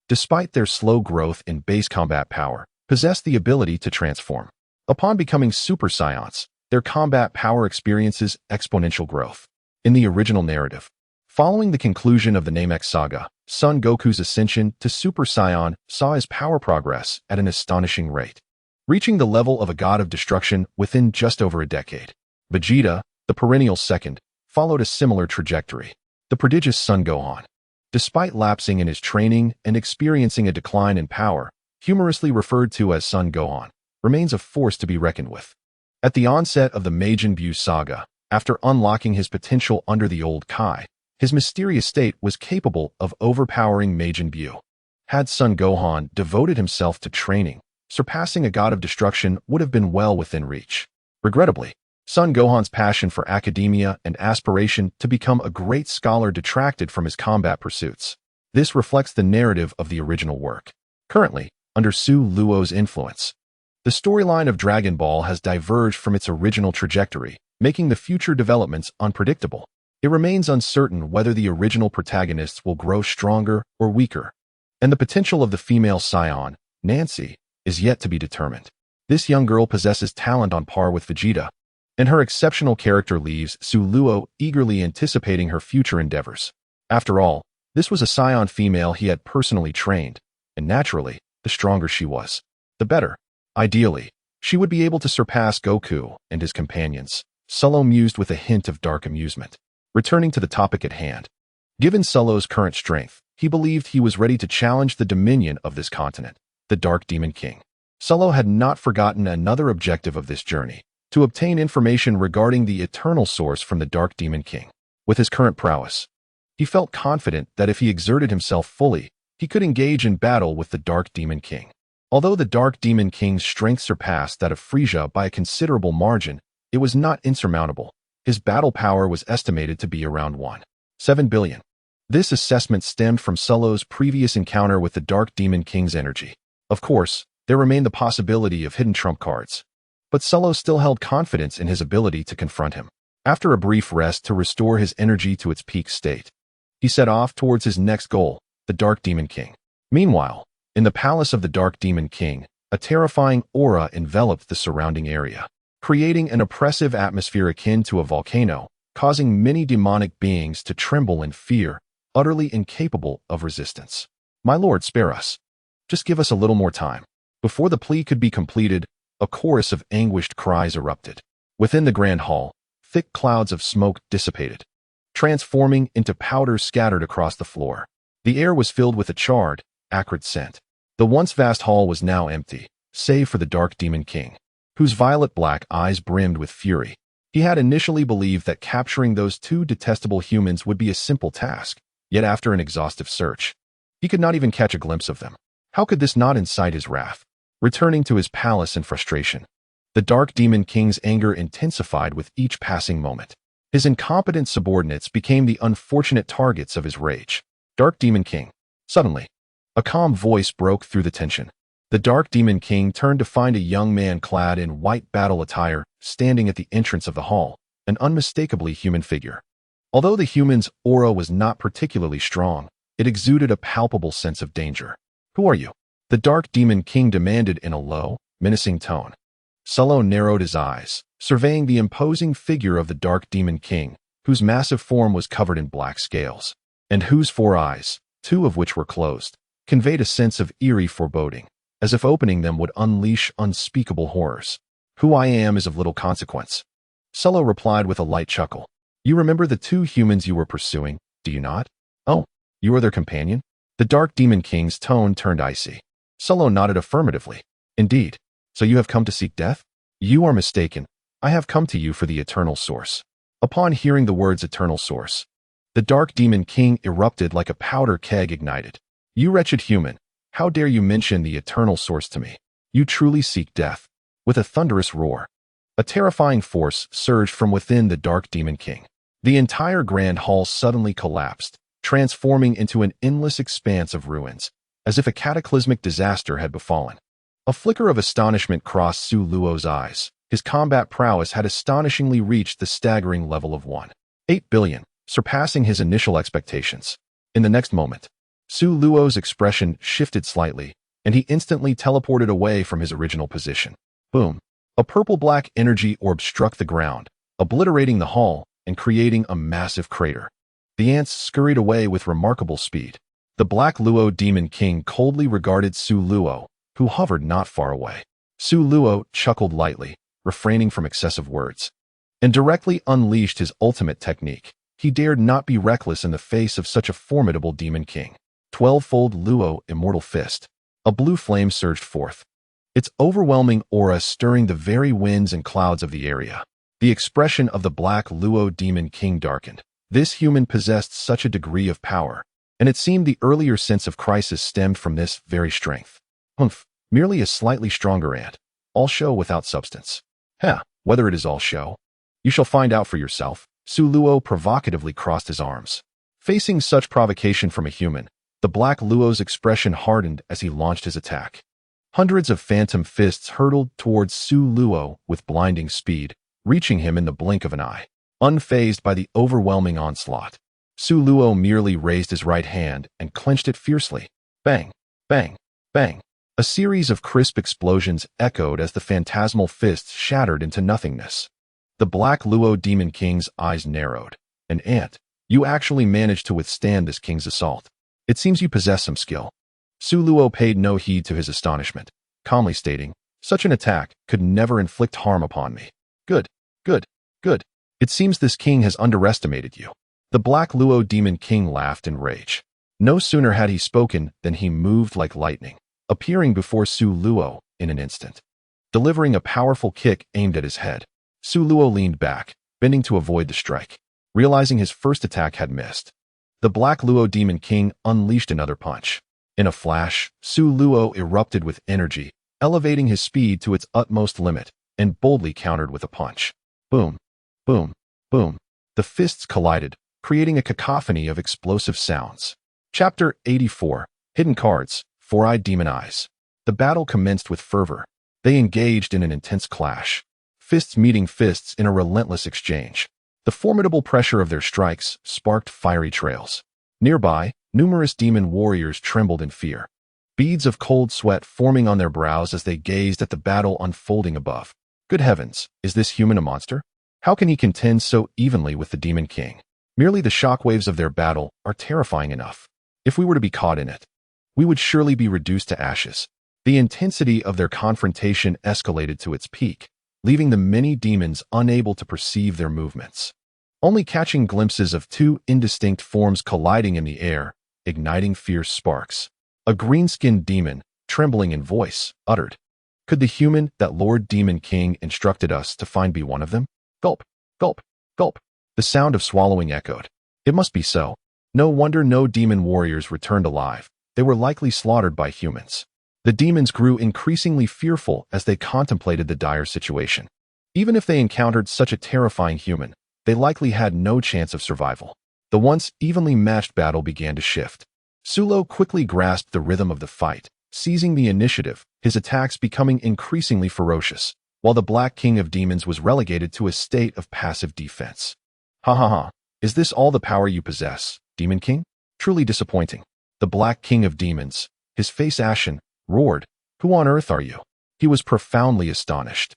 despite their slow growth in base combat power, possess the ability to transform. Upon becoming Super Saiyans, their combat power experiences exponential growth. In the original narrative, following the conclusion of the Namek saga, Son Goku's ascension to Super Saiyan saw his power progress at an astonishing rate, reaching the level of a god of destruction within just over a decade. Vegeta, the perennial second, followed a similar trajectory. The prodigious Son Gohan, despite lapsing in his training and experiencing a decline in power, humorously referred to as Son Gohan, remains a force to be reckoned with. At the onset of the Majin Buu saga, after unlocking his potential under the old Kai, his mysterious state was capable of overpowering Majin Buu. Had Son Gohan devoted himself to training, surpassing a god of destruction would have been well within reach. Regrettably, Son Gohan's passion for academia and aspiration to become a great scholar detracted from his combat pursuits. This reflects the narrative of the original work. Currently, under Su Luo's influence, the storyline of Dragon Ball has diverged from its original trajectory, making the future developments unpredictable. It remains uncertain whether the original protagonists will grow stronger or weaker, and the potential of the female scion, Nancy, is yet to be determined. This young girl possesses talent on par with Vegeta, and her exceptional character leaves Su Luo eagerly anticipating her future endeavors. After all, this was a scion female he had personally trained, and naturally, the stronger she was, the better. Ideally, she would be able to surpass Goku and his companions. Sullo mused with a hint of dark amusement. Returning to the topic at hand, given Sullo's current strength, he believed he was ready to challenge the dominion of this continent, the Dark Demon King. Sullo had not forgotten another objective of this journey, to obtain information regarding the eternal source from the Dark Demon King. With his current prowess, he felt confident that if he exerted himself fully, he could engage in battle with the Dark Demon King. Although the Dark Demon King's strength surpassed that of Frisia by a considerable margin, it was not insurmountable. His battle power was estimated to be around 1.7 billion. This assessment stemmed from Sullo's previous encounter with the Dark Demon King's energy. Of course, there remained the possibility of hidden trump cards, but Sullo still held confidence in his ability to confront him. After a brief rest to restore his energy to its peak state, he set off towards his next goal, the Dark Demon King. Meanwhile, in the palace of the Dark Demon King, a terrifying aura enveloped the surrounding area, creating an oppressive atmosphere akin to a volcano, causing many demonic beings to tremble in fear, utterly incapable of resistance. "My lord, spare us. Just give us a little more time." Before the plea could be completed, a chorus of anguished cries erupted. Within the grand hall, thick clouds of smoke dissipated, transforming into powder scattered across the floor. The air was filled with a charred, acrid scent. The once vast hall was now empty, save for the Dark Demon King, whose violet-black eyes brimmed with fury. He had initially believed that capturing those two detestable humans would be a simple task, yet after an exhaustive search, he could not even catch a glimpse of them. How could this not incite his wrath? Returning to his palace in frustration, the Dark Demon King's anger intensified with each passing moment. His incompetent subordinates became the unfortunate targets of his rage. "Dark Demon King." Suddenly, a calm voice broke through the tension. The Dark Demon King turned to find a young man clad in white battle attire standing at the entrance of the hall, an unmistakably human figure. Although the human's aura was not particularly strong, it exuded a palpable sense of danger. "Who are you?" the Dark Demon King demanded in a low, menacing tone. Sullo narrowed his eyes, surveying the imposing figure of the Dark Demon King, whose massive form was covered in black scales, and whose 4 eyes, 2 of which were closed, conveyed a sense of eerie foreboding, as if opening them would unleash unspeakable horrors. "Who I am is of little consequence," Sullo replied with a light chuckle. "You remember the 2 humans you were pursuing, do you not? Oh, you are their companion?" The Dark Demon King's tone turned icy. Sullo nodded affirmatively. "Indeed. So you have come to seek death?" "You are mistaken. I have come to you for the Eternal Source." Upon hearing the words Eternal Source, the Dark Demon King erupted like a powder keg ignited. "You wretched human, how dare you mention the Eternal Source to me? You truly seek death." With a thunderous roar, a terrifying force surged from within the Dark Demon King. The entire Grand Hall suddenly collapsed, transforming into an endless expanse of ruins, as if a cataclysmic disaster had befallen. A flicker of astonishment crossed Su Luo's eyes. His combat prowess had astonishingly reached the staggering level of 1.8 billion, surpassing his initial expectations. In the next moment, Su Luo's expression shifted slightly, and he instantly teleported away from his original position. Boom! A purple-black energy orb struck the ground, obliterating the hall and creating a massive crater. The ants scurried away with remarkable speed. The Black Luo Demon King coldly regarded Su Luo, who hovered not far away. Su Luo chuckled lightly, refraining from excessive words, and directly unleashed his ultimate technique. He dared not be reckless in the face of such a formidable Demon King. 12-fold Luo Immortal Fist. A blue flame surged forth, its overwhelming aura stirring the very winds and clouds of the area. The expression of the Black Luo Demon King darkened. This human possessed such a degree of power, and it seemed the earlier sense of crisis stemmed from this very strength. Humph, merely a slightly stronger ant. All show without substance. Whether it is all show, you shall find out for yourself. Su Luo provocatively crossed his arms. Facing such provocation from a human, the Black Luo's expression hardened as he launched his attack. Hundreds of phantom fists hurtled towards Su Luo with blinding speed, reaching him in the blink of an eye. Unfazed by the overwhelming onslaught, Su Luo merely raised his right hand and clenched it fiercely. Bang! Bang! Bang! A series of crisp explosions echoed as the phantasmal fists shattered into nothingness. The Black Luo Demon King's eyes narrowed. "An ant, you actually managed to withstand this king's assault. It seems you possess some skill." Su Luo paid no heed to his astonishment, calmly stating, "Such an attack could never inflict harm upon me." Good, good, good. It seems this king has underestimated you." The Black Luo Demon King laughed in rage. No sooner had he spoken than he moved like lightning, appearing before Su Luo in an instant, delivering a powerful kick aimed at his head. Su Luo leaned back, bending to avoid the strike. Realizing his first attack had missed, the Black Luo Demon King unleashed another punch. In a flash, Su Luo erupted with energy, elevating his speed to its utmost limit, and boldly countered with a punch. Boom, boom, boom. The fists collided, creating a cacophony of explosive sounds. Chapter 84, Hidden Cards, Four-Eyed Demon Eyes. The battle commenced with fervor. They engaged in an intense clash, fists meeting fists in a relentless exchange. The formidable pressure of their strikes sparked fiery trails. Nearby, numerous demon warriors trembled in fear, beads of cold sweat forming on their brows as they gazed at the battle unfolding above. Good heavens, is this human a monster? How can he contend so evenly with the Demon King? Merely the shockwaves of their battle are terrifying enough. If we were to be caught in it, we would surely be reduced to ashes. The intensity of their confrontation escalated to its peak, leaving the many demons unable to perceive their movements, only catching glimpses of 2 indistinct forms colliding in the air, igniting fierce sparks. A green-skinned demon, trembling in voice, uttered, "Could the human that Lord Demon King instructed us to find be one of them?" Gulp, gulp, gulp. The sound of swallowing echoed. It must be so. No wonder no demon warriors returned alive. They were likely slaughtered by humans. The demons grew increasingly fearful as they contemplated the dire situation. Even if they encountered such a terrifying human, they likely had no chance of survival. The once evenly matched battle began to shift. Su Luo quickly grasped the rhythm of the fight, seizing the initiative his attacks becoming increasingly ferocious, while the Black King of Demons was relegated to a state of passive defense. Ha ha ha, is this all the power you possess, Demon King? Truly disappointing. The Black King of Demons, his face ashen, roared, "Who on earth are you?" He was profoundly astonished.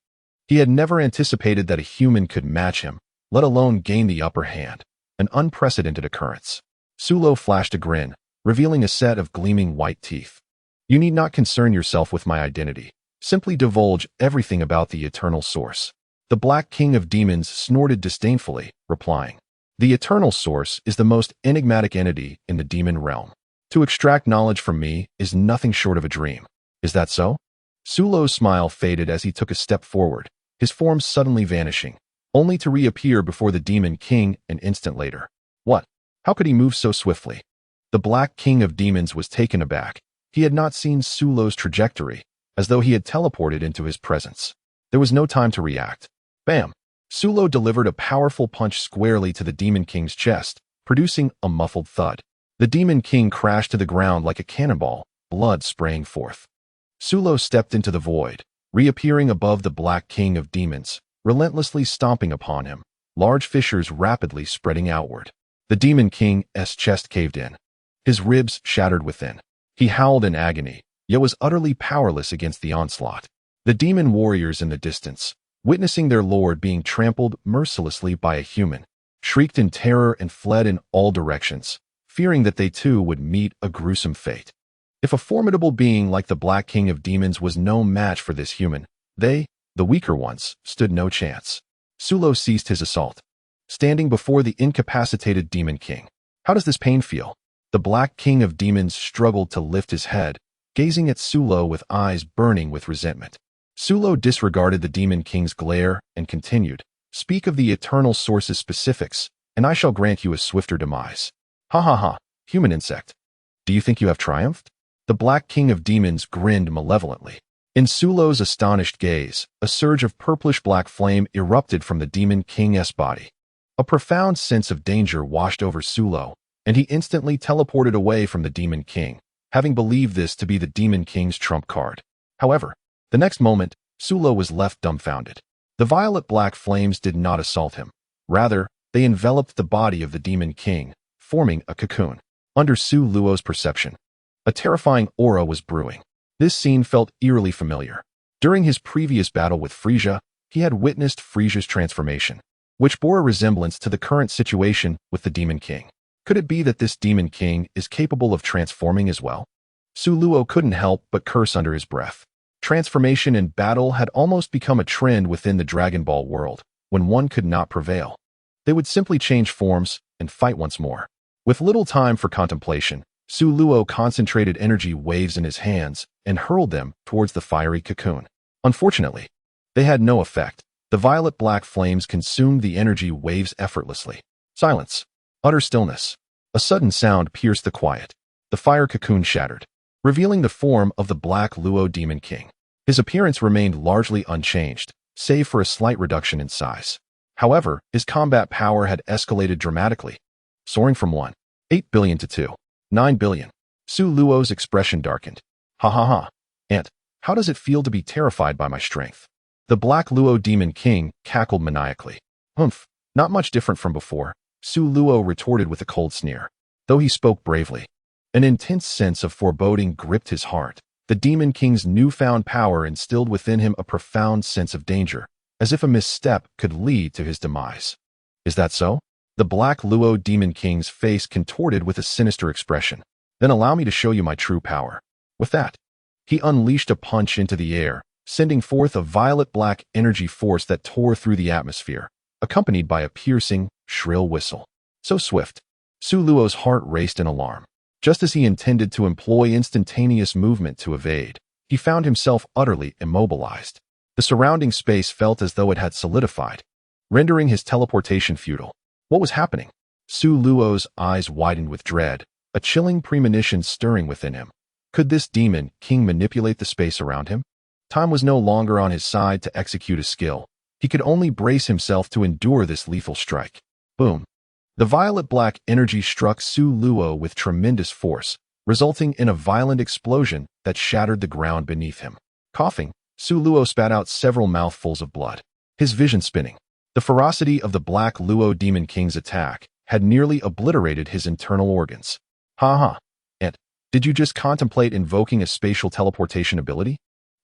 He had never anticipated that a human could match him, let alone gain the upper hand, an unprecedented occurrence. Sulo flashed a grin, revealing a set of gleaming white teeth. "You need not concern yourself with my identity. Simply divulge everything about the eternal source." The Black King of Demons snorted disdainfully, replying, "The eternal source is the most enigmatic entity in the demon realm. To extract knowledge from me is nothing short of a dream. Is that so?" Sulo's smile faded as he took a step forward, his form suddenly vanishing, only to reappear before the Demon King an instant later. What? How could he move so swiftly? The Black King of Demons was taken aback. He had not seen Sulo's trajectory, as though he had teleported into his presence. There was no time to react. Bam! Sulo delivered a powerful punch squarely to the Demon King's chest, producing a muffled thud. The Demon King crashed to the ground like a cannonball, blood spraying forth. Sulo stepped into the void, reappearing above the Black King of Demons, relentlessly stomping upon him, large fissures rapidly spreading outward. The Demon King's chest caved in. His ribs shattered within. He howled in agony, yet was utterly powerless against the onslaught. The demon warriors in the distance, witnessing their lord being trampled mercilessly by a human, shrieked in terror and fled in all directions, fearing that they too would meet a gruesome fate. If a formidable being like the Black King of Demons was no match for this human, they, the weaker ones, stood no chance. Sulo ceased his assault, standing before the incapacitated Demon King. "How does this pain feel?" The Black King of Demons struggled to lift his head, gazing at Sulo with eyes burning with resentment. Sulo disregarded the Demon King's glare and continued, "Speak of the eternal source's specifics, and I shall grant you a swifter demise." Ha ha ha, human insect. Do you think you have triumphed? The Black King of Demons grinned malevolently. In Sulo's astonished gaze, a surge of purplish-black flame erupted from the Demon King's body. A profound sense of danger washed over Sulo, and he instantly teleported away from the Demon King, having believed this to be the Demon King's trump card. However, the next moment, Sulo was left dumbfounded. The violet-black flames did not assault him. Rather, they enveloped the body of the Demon King, forming a cocoon. Under Sulo's perception, a terrifying aura was brewing. This scene felt eerily familiar. During his previous battle with Frisia, he had witnessed Frisia's transformation, which bore a resemblance to the current situation with the Demon King. Could it be that this Demon King is capable of transforming as well? Sulo couldn't help but curse under his breath. Transformation in battle had almost become a trend within the Dragon Ball world. When one could not prevail, they would simply change forms and fight once more. With little time for contemplation, Sulo concentrated energy waves in his hands and hurled them towards the fiery cocoon. Unfortunately, they had no effect. The violet-black flames consumed the energy waves effortlessly. Silence. Utter stillness. A sudden sound pierced the quiet. The fire cocoon shattered, revealing the form of the Black Luo Demon King. His appearance remained largely unchanged, save for a slight reduction in size. However, his combat power had escalated dramatically, soaring from 1.8 billion to 2.9 billion. Luo's expression darkened. Ha ha ha. And how does it feel to be terrified by my strength? The Black Luo Demon King cackled maniacally. Humph, not much different from before, Luo retorted with a cold sneer. Though he spoke bravely, an intense sense of foreboding gripped his heart. The Demon King's newfound power instilled within him a profound sense of danger, as if a misstep could lead to his demise. Is that so? The Black Luo Demon King's face contorted with a sinister expression. Then allow me to show you my true power. With that, he unleashed a punch into the air, sending forth a violet-black energy force that tore through the atmosphere, accompanied by a piercing, shrill whistle. So swift, Luo's heart raced in alarm. Just as he intended to employ instantaneous movement to evade, he found himself utterly immobilized. The surrounding space felt as though it had solidified, rendering his teleportation futile. What was happening? Luo's eyes widened with dread, a chilling premonition stirring within him. Could this Demon King manipulate the space around him? Time was no longer on his side to execute a skill. He could only brace himself to endure this lethal strike. Boom. The violet-black energy struck Luo with tremendous force, resulting in a violent explosion that shattered the ground beneath him. Coughing, Su Luo spat out several mouthfuls of blood, his vision spinning. The ferocity of the Black Luo Demon King's attack had nearly obliterated his internal organs. Ha ha. And, did you just contemplate invoking a spatial teleportation ability?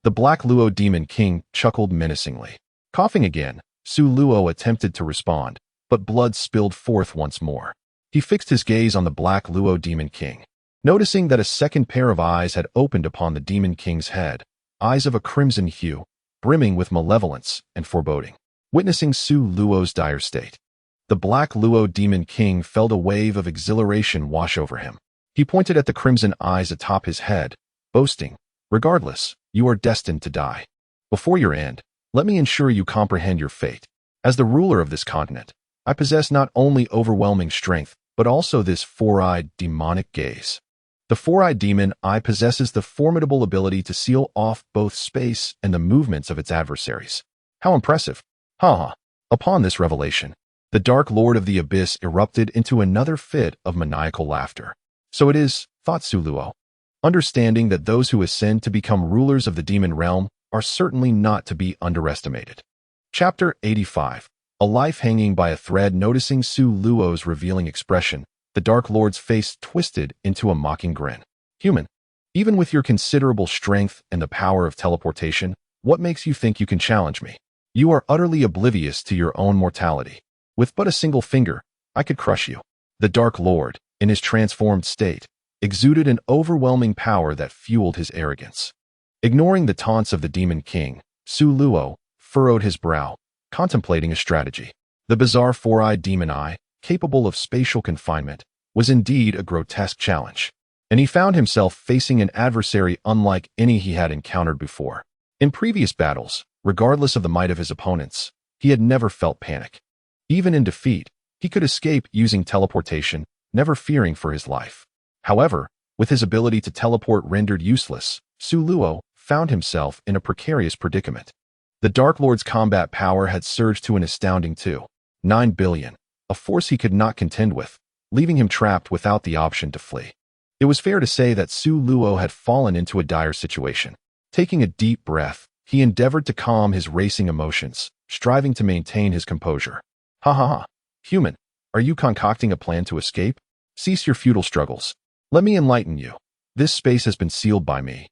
The Black Luo Demon King chuckled menacingly. Coughing again, Su Luo attempted to respond, but blood spilled forth once more. He fixed his gaze on the Black Luo Demon King, noticing that a second pair of eyes had opened upon the Demon King's head, eyes of a crimson hue, brimming with malevolence and foreboding. Witnessing Su Luo's dire state, the Black Luo Demon King felt a wave of exhilaration wash over him. He pointed at the crimson eyes atop his head, boasting, "Regardless, you are destined to die. Before your end, let me ensure you comprehend your fate. As the ruler of this continent, I possess not only overwhelming strength, but also this four-eyed demonic gaze. The four-eyed demon eye possesses the formidable ability to seal off both space and the movements of its adversaries." How impressive! Ha ha! Upon this revelation, the Dark Lord of the Abyss erupted into another fit of maniacal laughter. So it is, thought Su Luo, understanding that those who ascend to become rulers of the demon realm are certainly not to be underestimated. Chapter 85. A life hanging by a thread. Noticing Su Luo's revealing expression, the Dark Lord's face twisted into a mocking grin. Human, even with your considerable strength and the power of teleportation, what makes you think you can challenge me? You are utterly oblivious to your own mortality. With but a single finger, I could crush you. The Dark Lord, in his transformed state, exuded an overwhelming power that fueled his arrogance. Ignoring the taunts of the Demon King, Su Luo furrowed his brow, contemplating a strategy. The bizarre four-eyed demon eye, capable of spatial confinement, was indeed a grotesque challenge, and he found himself facing an adversary unlike any he had encountered before. In previous battles, regardless of the might of his opponents, he had never felt panic. Even in defeat, he could escape using teleportation, never fearing for his life. However, with his ability to teleport rendered useless, Su Luo found himself in a precarious predicament. The Dark Lord's combat power had surged to an astounding 2.9 billion, a force he could not contend with, leaving him trapped without the option to flee. It was fair to say that Su Luo had fallen into a dire situation. Taking a deep breath, he endeavored to calm his racing emotions, striving to maintain his composure. Ha ha ha. Human, are you concocting a plan to escape? Cease your futile struggles. Let me enlighten you. This space has been sealed by me,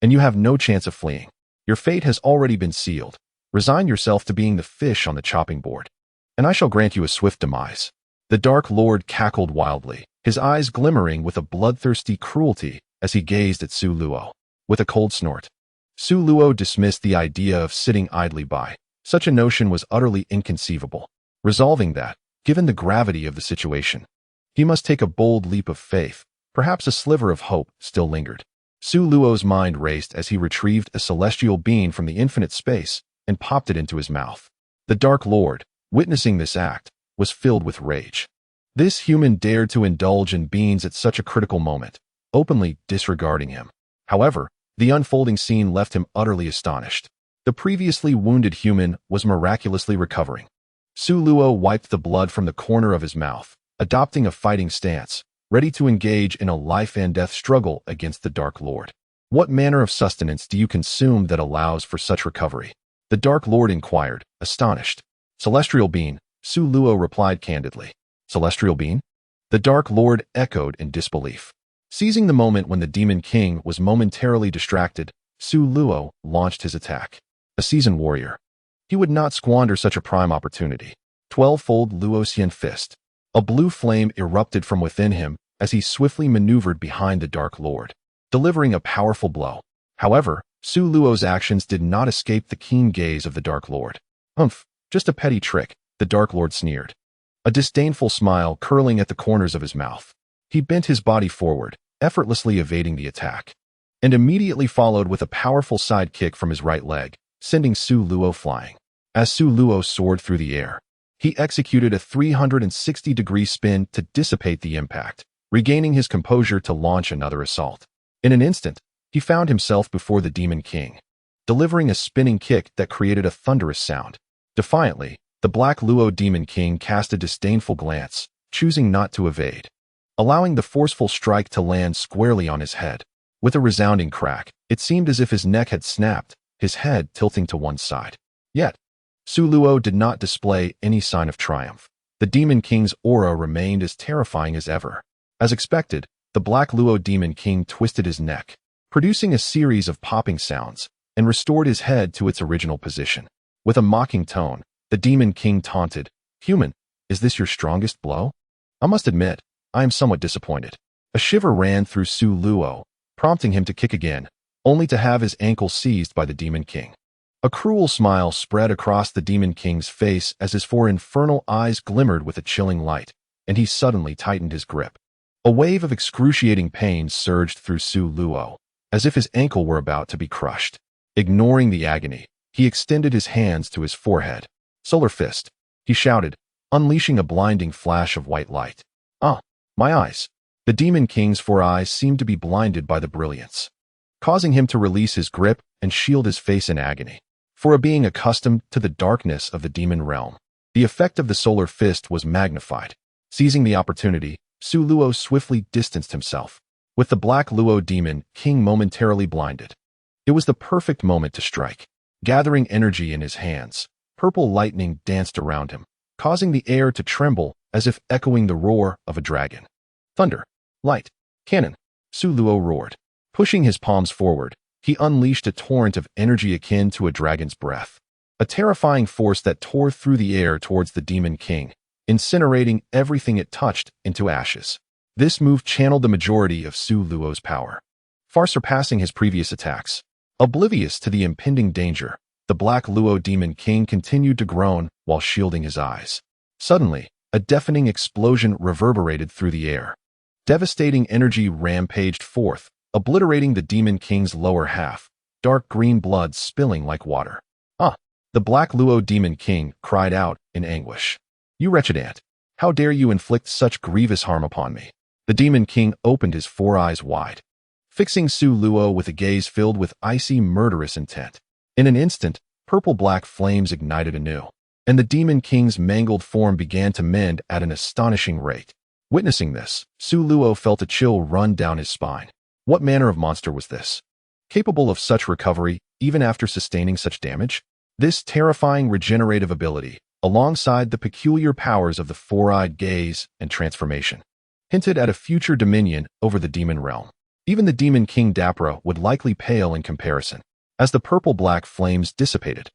and you have no chance of fleeing. Your fate has already been sealed. Resign yourself to being the fish on the chopping board, and I shall grant you a swift demise. The Dark Lord cackled wildly, his eyes glimmering with a bloodthirsty cruelty as he gazed at Su Luo. With a cold snort, Su Luo dismissed the idea of sitting idly by. Such a notion was utterly inconceivable, resolving that, given the gravity of the situation, he must take a bold leap of faith. Perhaps a sliver of hope still lingered. Su Luo's mind raced as he retrieved a celestial bean from the infinite space and popped it into his mouth. The Dark Lord, witnessing this act, was filled with rage. This human dared to indulge in beans at such a critical moment, openly disregarding him. However, the unfolding scene left him utterly astonished. The previously wounded human was miraculously recovering. Su Luo wiped the blood from the corner of his mouth, adopting a fighting stance, ready to engage in a life-and-death struggle against the Dark Lord. What manner of sustenance do you consume that allows for such recovery? The Dark Lord inquired, astonished. Celestial bean, Su Luo replied candidly. Celestial bean? The Dark Lord echoed in disbelief. Seizing the moment when the Demon King was momentarily distracted, Su Luo launched his attack. A seasoned warrior, he would not squander such a prime opportunity. 12-fold Luosian fist. A blue flame erupted from within him as he swiftly maneuvered behind the Dark Lord, delivering a powerful blow. However, Su Luo's actions did not escape the keen gaze of the Dark Lord. Humph, just a petty trick, the Dark Lord sneered, a disdainful smile curling at the corners of his mouth. He bent his body forward, effortlessly evading the attack, and immediately followed with a powerful side kick from his right leg, sending Su Luo flying. As Su Luo soared through the air, he executed a 360-degree spin to dissipate the impact, regaining his composure to launch another assault. In an instant, he found himself before the Demon King, delivering a spinning kick that created a thunderous sound. Defiantly, the Black Luo Demon King cast a disdainful glance, choosing not to evade, allowing the forceful strike to land squarely on his head. With a resounding crack, it seemed as if his neck had snapped, his head tilting to one side. Yet, Su Luo did not display any sign of triumph. The Demon King's aura remained as terrifying as ever. As expected, the Black Luo Demon King twisted his neck, producing a series of popping sounds, and restored his head to its original position. With a mocking tone, the Demon King taunted, "Human, is this your strongest blow? I must admit, I am somewhat disappointed." A shiver ran through Su Luo, prompting him to kick again, only to have his ankle seized by the Demon King. A cruel smile spread across the Demon King's face as his four infernal eyes glimmered with a chilling light, and he suddenly tightened his grip. A wave of excruciating pain surged through Su Luo, as if his ankle were about to be crushed. Ignoring the agony, he extended his hands to his forehead. "Solar Fist," he shouted, unleashing a blinding flash of white light. "Ah, my eyes." The Demon King's four eyes seemed to be blinded by the brilliance, causing him to release his grip and shield his face in agony. For a being accustomed to the darkness of the demon realm, the effect of the Solar Fist was magnified. Seizing the opportunity, Su Luo swiftly distanced himself, with the Black Luo Demon King momentarily blinded. It was the perfect moment to strike. Gathering energy in his hands, purple lightning danced around him, causing the air to tremble as if echoing the roar of a dragon. "Thunder! Light! Cannon!" Su Luo roared. Pushing his palms forward, he unleashed a torrent of energy akin to a dragon's breath, a terrifying force that tore through the air towards the Demon King, incinerating everything it touched into ashes. This move channeled the majority of Su Luo's power, far surpassing his previous attacks. Oblivious to the impending danger, the Black Luo Demon King continued to groan while shielding his eyes. Suddenly, a deafening explosion reverberated through the air. Devastating energy rampaged forth, obliterating the Demon King's lower half, dark green blood spilling like water. "Ah!" The Black Luo Demon King cried out in anguish. "You wretched ant! How dare you inflict such grievous harm upon me?" The Demon King opened his four eyes wide, fixing Su Luo with a gaze filled with icy, murderous intent. In an instant, purple-black flames ignited anew, and the Demon King's mangled form began to mend at an astonishing rate. Witnessing this, Su Luo felt a chill run down his spine. What manner of monster was this? Capable of such recovery, even after sustaining such damage? This terrifying regenerative ability, alongside the peculiar powers of the four-eyed gaze and transformation, hinted at a future dominion over the demon realm. Even the Demon King Dapra would likely pale in comparison. As the purple-black flames dissipated,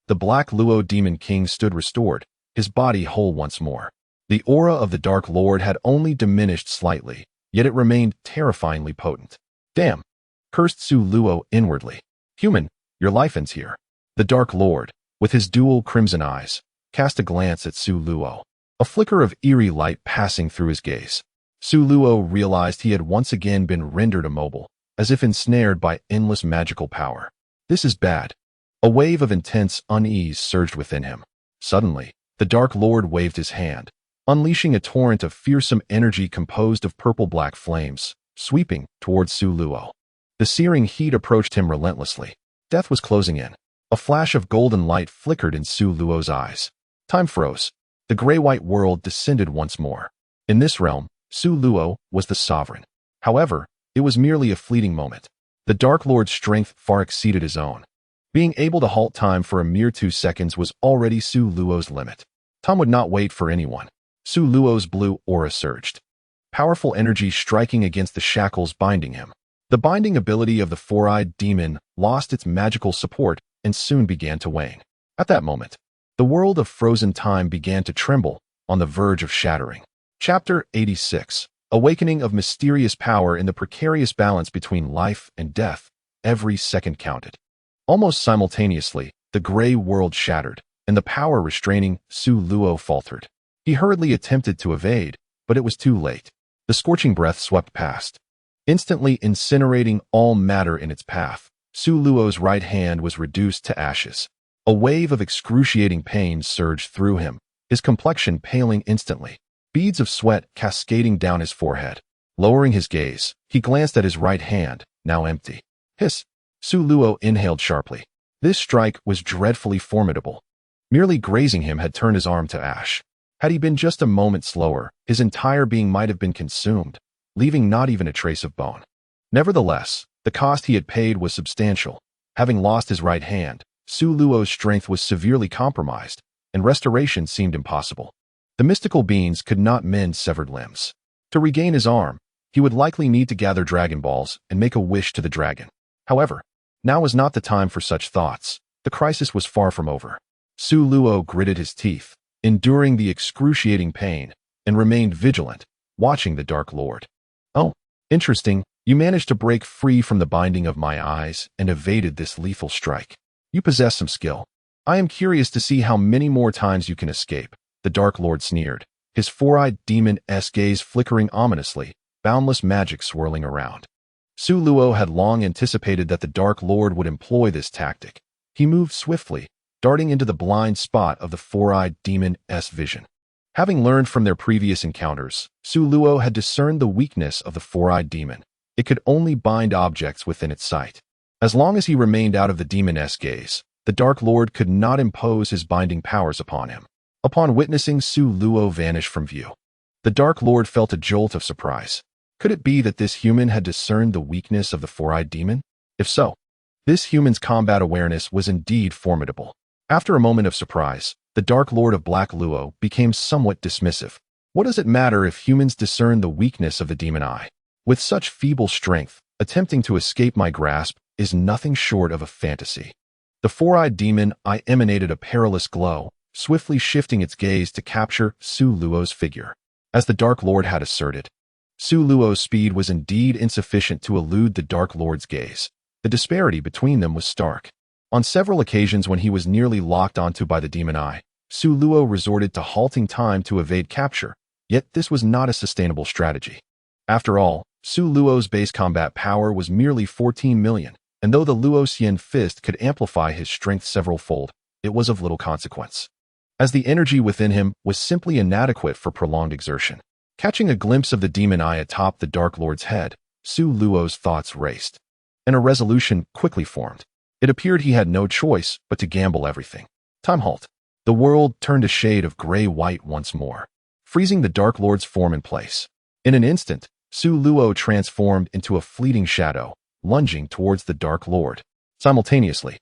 the Black Luo Demon King stood restored, his body whole once more. The aura of the Dark Lord had only diminished slightly, yet it remained terrifyingly potent. "Damn!" cursed Su Luo inwardly. "Human, your life ends here." The Dark Lord, with his dual crimson eyes, cast a glance at Su Luo, a flicker of eerie light passing through his gaze. Su Luo realized he had once again been rendered immobile, as if ensnared by endless magical power. This is bad. A wave of intense unease surged within him. Suddenly, the Dark Lord waved his hand, unleashing a torrent of fearsome energy composed of purple-black flames, sweeping towards Su Luo. The searing heat approached him relentlessly. Death was closing in. A flash of golden light flickered in Su Luo's eyes. Time froze. The gray-white world descended once more. In this realm, Su Luo was the sovereign. However, it was merely a fleeting moment. The Dark Lord's strength far exceeded his own. Being able to halt time for a mere 2 seconds was already Su Luo's limit. Time would not wait for anyone. Su Luo's blue aura surged, powerful energy striking against the shackles binding him. The binding ability of the four-eyed demon lost its magical support and soon began to wane. At that moment, the world of frozen time began to tremble, on the verge of shattering. Chapter 86. Awakening of mysterious power in the precarious balance between life and death. Every second counted. Almost simultaneously, the gray world shattered, and the power restraining Su Luo faltered. He hurriedly attempted to evade, but it was too late. The scorching breath swept past, instantly incinerating all matter in its path. Su Luo's right hand was reduced to ashes. A wave of excruciating pain surged through him, his complexion paling instantly, beads of sweat cascading down his forehead. Lowering his gaze, he glanced at his right hand, now empty. Hiss! Su Luo inhaled sharply. This strike was dreadfully formidable. Merely grazing him had turned his arm to ash. Had he been just a moment slower, his entire being might have been consumed, leaving not even a trace of bone. Nevertheless, the cost he had paid was substantial. Having lost his right hand, Su Luo's strength was severely compromised, and restoration seemed impossible. The mystical beings could not mend severed limbs. To regain his arm, he would likely need to gather Dragon Balls and make a wish to the dragon. However, now was not the time for such thoughts. The crisis was far from over. Su Luo gritted his teeth, enduring the excruciating pain, and remained vigilant, watching the Dark Lord. "Oh, interesting. You managed to break free from the binding of my eyes and evaded this lethal strike. You possess some skill. I am curious to see how many more times you can escape," the Dark Lord sneered, his four-eyed demon-esque gaze flickering ominously, boundless magic swirling around. Su Luo had long anticipated that the Dark Lord would employ this tactic. He moved swiftly, darting into the blind spot of the four-eyed demon-esque vision. Having learned from their previous encounters, Su Luo had discerned the weakness of the four-eyed demon. It could only bind objects within its sight. As long as he remained out of the demon-esque gaze, the Dark Lord could not impose his binding powers upon him. Upon witnessing Su Luo vanish from view, the Dark Lord felt a jolt of surprise. Could it be that this human had discerned the weakness of the four-eyed demon? If so, this human's combat awareness was indeed formidable. After a moment of surprise, the Dark Lord of Black Luo became somewhat dismissive. What does it matter if humans discern the weakness of the demon eye? With such feeble strength, attempting to escape my grasp is nothing short of a fantasy. The four-eyed demon eye emanated a perilous glow, swiftly shifting its gaze to capture Su Luo's figure. As the Dark Lord had asserted, Su Luo's speed was indeed insufficient to elude the Dark Lord's gaze. The disparity between them was stark. On several occasions when he was nearly locked onto by the demon eye, Su Luo resorted to halting time to evade capture, yet this was not a sustainable strategy. After all, Su Luo's base combat power was merely 14 million, and though the Luoxian fist could amplify his strength several-fold, it was of little consequence, as the energy within him was simply inadequate for prolonged exertion. Catching a glimpse of the demon eye atop the Dark Lord's head, Su Luo's thoughts raced, and a resolution quickly formed. It appeared he had no choice but to gamble everything. Time halt. The world turned a shade of gray-white once more, freezing the Dark Lord's form in place. In an instant, Su Luo transformed into a fleeting shadow, lunging towards the Dark Lord. Simultaneously,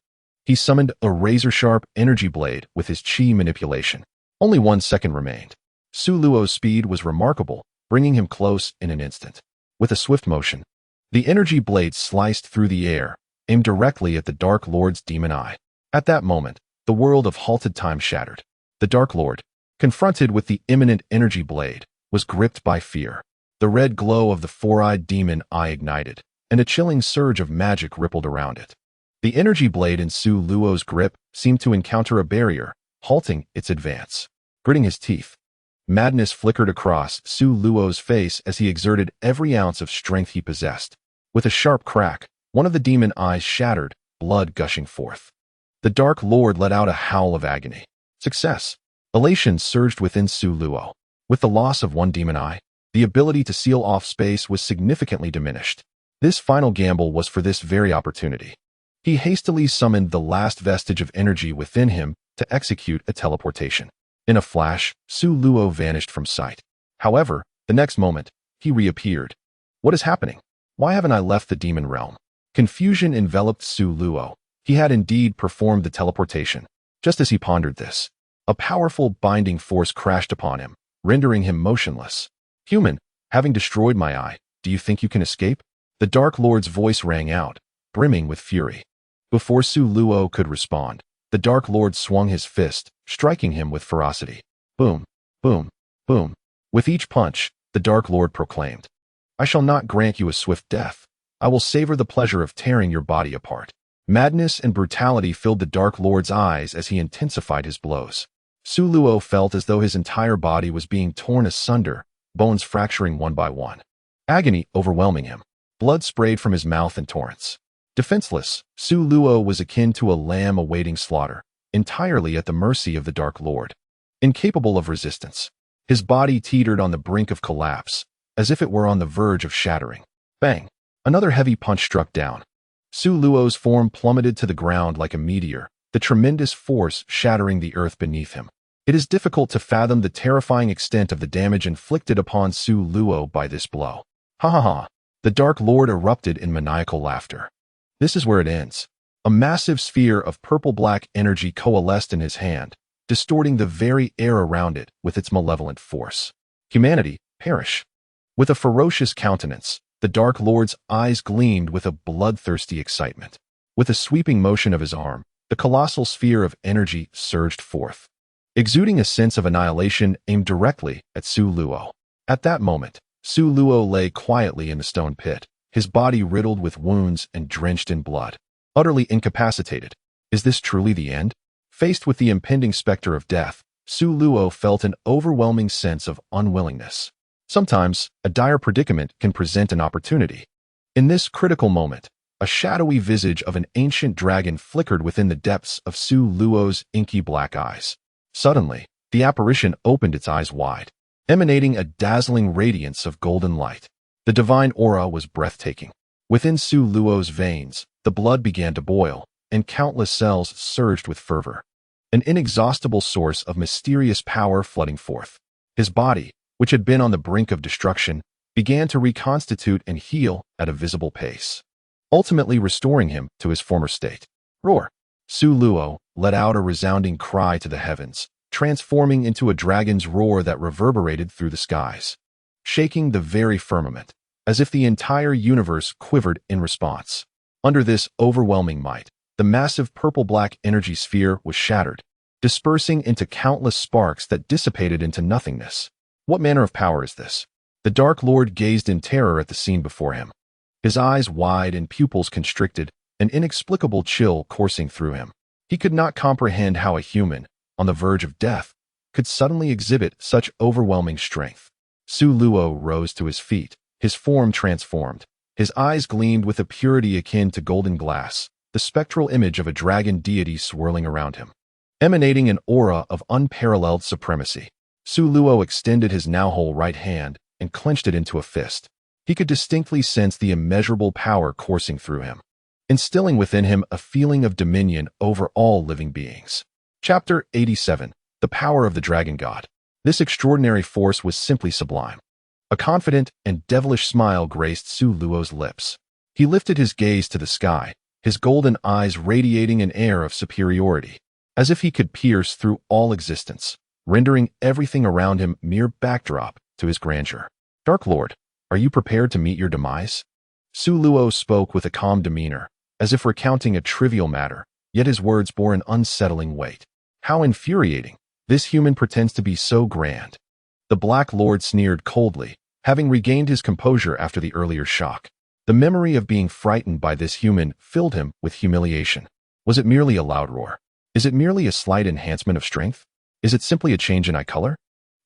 he summoned a razor-sharp energy blade with his chi manipulation. Only 1 second remained. Su Luo's speed was remarkable, bringing him close in an instant. With a swift motion, the energy blade sliced through the air, aimed directly at the Dark Lord's demon eye. At that moment, the world of halted time shattered. The Dark Lord, confronted with the imminent energy blade, was gripped by fear. The red glow of the four-eyed demon eye ignited, and a chilling surge of magic rippled around it. The energy blade in Su Luo's grip seemed to encounter a barrier, halting its advance. Gritting his teeth, madness flickered across Su Luo's face as he exerted every ounce of strength he possessed. With a sharp crack, one of the demon eyes shattered, blood gushing forth. The Dark Lord let out a howl of agony. Success! Elation surged within Su Luo. With the loss of one demon eye, the ability to seal off space was significantly diminished. This final gamble was for this very opportunity. He hastily summoned the last vestige of energy within him to execute a teleportation. In a flash, Su Luo vanished from sight. However, the next moment, he reappeared. What is happening? Why haven't I left the demon realm? Confusion enveloped Su Luo. He had indeed performed the teleportation. Just as he pondered this, a powerful binding force crashed upon him, rendering him motionless. "Human, having destroyed my eye, do you think you can escape?" The Dark Lord's voice rang out, brimming with fury. Before Su Luo could respond, the Dark Lord swung his fist, striking him with ferocity. Boom, boom, boom. With each punch, the Dark Lord proclaimed, "I shall not grant you a swift death. I will savor the pleasure of tearing your body apart." Madness and brutality filled the Dark Lord's eyes as he intensified his blows. Su Luo felt as though his entire body was being torn asunder, bones fracturing one by one. Agony overwhelming him. Blood sprayed from his mouth in torrents. Defenseless, Su Luo was akin to a lamb awaiting slaughter, entirely at the mercy of the Dark Lord. Incapable of resistance, his body teetered on the brink of collapse, as if it were on the verge of shattering. Bang! Another heavy punch struck down. Su Luo's form plummeted to the ground like a meteor, the tremendous force shattering the earth beneath him. It is difficult to fathom the terrifying extent of the damage inflicted upon Su Luo by this blow. Ha ha ha! The Dark Lord erupted in maniacal laughter. This is where it ends. A massive sphere of purple-black energy coalesced in his hand, distorting the very air around it with its malevolent force. Humanity, perish. With a ferocious countenance, the Dark Lord's eyes gleamed with a bloodthirsty excitement. With a sweeping motion of his arm, the colossal sphere of energy surged forth, exuding a sense of annihilation aimed directly at Su Luo. At that moment, Su Luo lay quietly in the stone pit, his body riddled with wounds and drenched in blood. Utterly incapacitated. Is this truly the end? Faced with the impending specter of death, Su Luo felt an overwhelming sense of unwillingness. Sometimes, a dire predicament can present an opportunity. In this critical moment, a shadowy visage of an ancient dragon flickered within the depths of Su Luo's inky black eyes. Suddenly, the apparition opened its eyes wide, emanating a dazzling radiance of golden light. The divine aura was breathtaking. Within Su Luo's veins, the blood began to boil, and countless cells surged with fervor. An inexhaustible source of mysterious power flooding forth. His body, which had been on the brink of destruction, began to reconstitute and heal at a visible pace, ultimately restoring him to his former state. Roar! Su Luo let out a resounding cry to the heavens, transforming into a dragon's roar that reverberated through the skies, shaking the very firmament, as if the entire universe quivered in response. Under this overwhelming might, the massive purple-black energy sphere was shattered, dispersing into countless sparks that dissipated into nothingness. What manner of power is this? The Dark Lord gazed in terror at the scene before him. His eyes wide and pupils constricted, an inexplicable chill coursing through him. He could not comprehend how a human, on the verge of death, could suddenly exhibit such overwhelming strength. Su Luo rose to his feet, his form transformed. His eyes gleamed with a purity akin to golden glass, the spectral image of a dragon deity swirling around him, emanating an aura of unparalleled supremacy. Su Luo extended his now whole right hand and clenched it into a fist. He could distinctly sense the immeasurable power coursing through him, instilling within him a feeling of dominion over all living beings. Chapter 87. The Power of the Dragon God. This extraordinary force was simply sublime. A confident and devilish smile graced Su Luo's lips. He lifted his gaze to the sky, his golden eyes radiating an air of superiority, as if he could pierce through all existence, rendering everything around him mere backdrop to his grandeur. Dark Lord, are you prepared to meet your demise? Su Luo spoke with a calm demeanor, as if recounting a trivial matter, yet his words bore an unsettling weight. How infuriating! This human pretends to be so grand. The Black Lord sneered coldly, having regained his composure after the earlier shock. The memory of being frightened by this human filled him with humiliation. Was it merely a loud roar? Is it merely a slight enhancement of strength? Is it simply a change in eye color?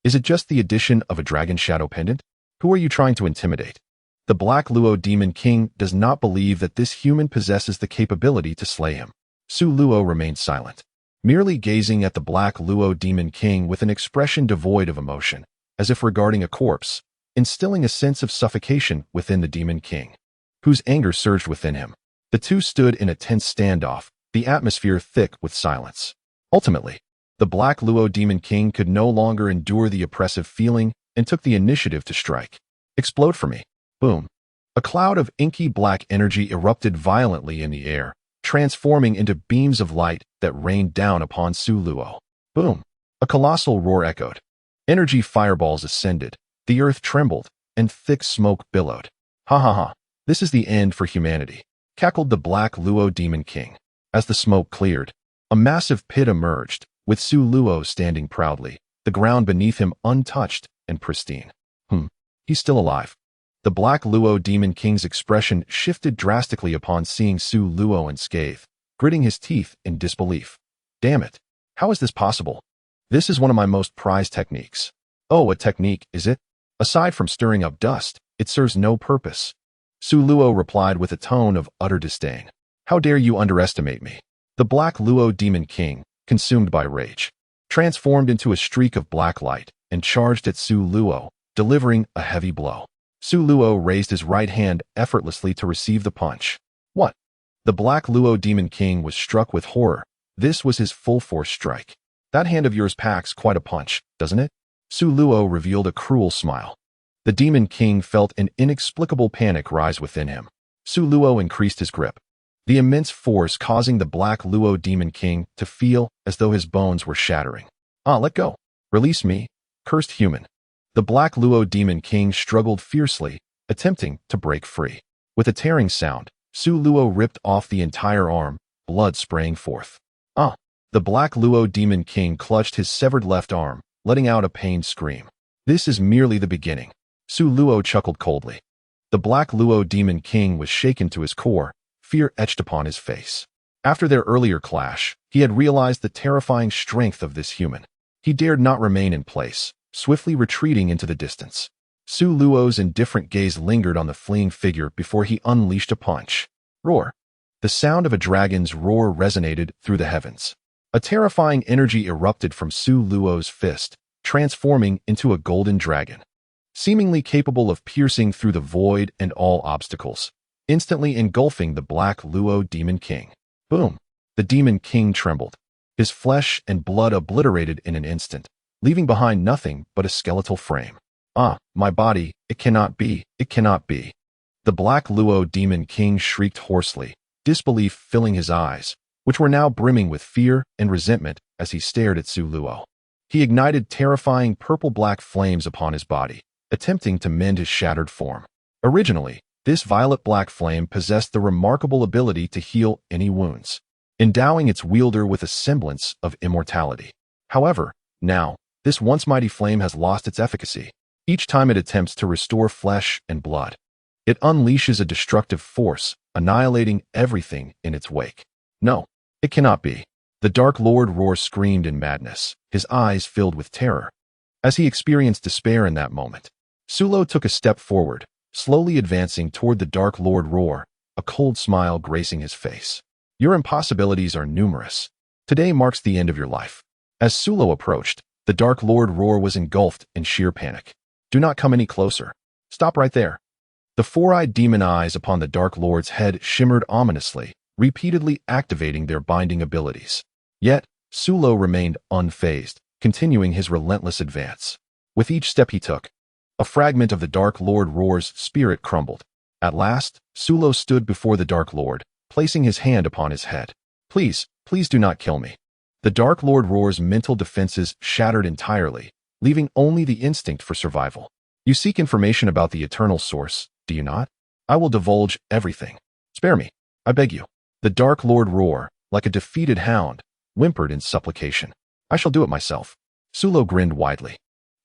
Is it just the addition of a dragon shadow pendant? Who are you trying to intimidate? The Black Luo Demon King does not believe that this human possesses the capability to slay him. Su Luo remained silent, merely gazing at the Black Luo Demon King with an expression devoid of emotion, as if regarding a corpse, instilling a sense of suffocation within the Demon King, whose anger surged within him. The two stood in a tense standoff, the atmosphere thick with silence. Ultimately, the Black Luo Demon King could no longer endure the oppressive feeling and took the initiative to strike. Explode for me. Boom. A cloud of inky black energy erupted violently in the air, transforming into beams of light that rained down upon Su Luo. Boom. A colossal roar echoed. Energy fireballs ascended, the earth trembled, and thick smoke billowed. Ha ha ha. This is the end for humanity, cackled the Black Luo Demon King. As the smoke cleared, a massive pit emerged, with Su Luo standing proudly, the ground beneath him untouched and pristine. He's still alive. The Black Luo Demon King's expression shifted drastically upon seeing Su Luo unscathed, gritting his teeth in disbelief. Damn it. How is this possible? This is one of my most prized techniques. Oh, a technique, is it? Aside from stirring up dust, it serves no purpose. Su Luo replied with a tone of utter disdain. How dare you underestimate me? The Black Luo Demon King, consumed by rage, transformed into a streak of black light and charged at Su Luo, delivering a heavy blow. Su Luo raised his right hand effortlessly to receive the punch. What? The Black Luo Demon King was struck with horror. This was his full-force strike. That hand of yours packs quite a punch, doesn't it? Su Luo revealed a cruel smile. The Demon King felt an inexplicable panic rise within him. Su Luo increased his grip. the immense force causing the Black Luo Demon King to feel as though his bones were shattering. Let go. Release me, cursed human. The Black Luo Demon King struggled fiercely, attempting to break free. With a tearing sound, Su Luo ripped off the entire arm, blood spraying forth. The Black Luo Demon King clutched his severed left arm, letting out a pained scream. This is merely the beginning. Su Luo chuckled coldly. The Black Luo Demon King was shaken to his core, fear etched upon his face. After their earlier clash, he had realized the terrifying strength of this human. He dared not remain in place, swiftly retreating into the distance. Su Luo's indifferent gaze lingered on the fleeing figure before he unleashed a punch. Roar. The sound of a dragon's roar resonated through the heavens. A terrifying energy erupted from Su Luo's fist, transforming into a golden dragon. Seemingly capable of piercing through the void and all obstacles, instantly engulfing the Black Luo Demon King. Boom! The Demon King trembled. His flesh and blood obliterated in an instant, leaving behind nothing but a skeletal frame. My body, it cannot be, it cannot be. The Black Luo Demon King shrieked hoarsely, disbelief filling his eyes, which were now brimming with fear and resentment as he stared at Su Luo. He ignited terrifying purple-black flames upon his body, attempting to mend his shattered form. Originally, this violet-black flame possessed the remarkable ability to heal any wounds, endowing its wielder with a semblance of immortality. However, now, this once mighty flame has lost its efficacy. Each time it attempts to restore flesh and blood, it unleashes a destructive force, annihilating everything in its wake. No, it cannot be. The Dark Lord Roar screamed in madness, his eyes filled with terror. As he experienced despair in that moment, Su Luo took a step forward, slowly advancing toward the Dark Lord Roar, a cold smile gracing his face. Your impossibilities are numerous. Today marks the end of your life. As Su Luo approached, the Dark Lord Roar was engulfed in sheer panic. Do not come any closer. Stop right there. The four-eyed demon eyes upon the Dark Lord's head shimmered ominously, repeatedly activating their binding abilities. Yet, Su Luo remained unfazed, continuing his relentless advance. With each step he took, a fragment of the Dark Lord Roar's spirit crumbled. At last, Su Luo stood before the Dark Lord, placing his hand upon his head. Please, please do not kill me. The Dark Lord Roar's mental defenses shattered entirely, leaving only the instinct for survival. You seek information about the eternal source, do you not? I will divulge everything. Spare me, I beg you. The Dark Lord Roar, like a defeated hound, whimpered in supplication. I shall do it myself. Su Luo grinned widely.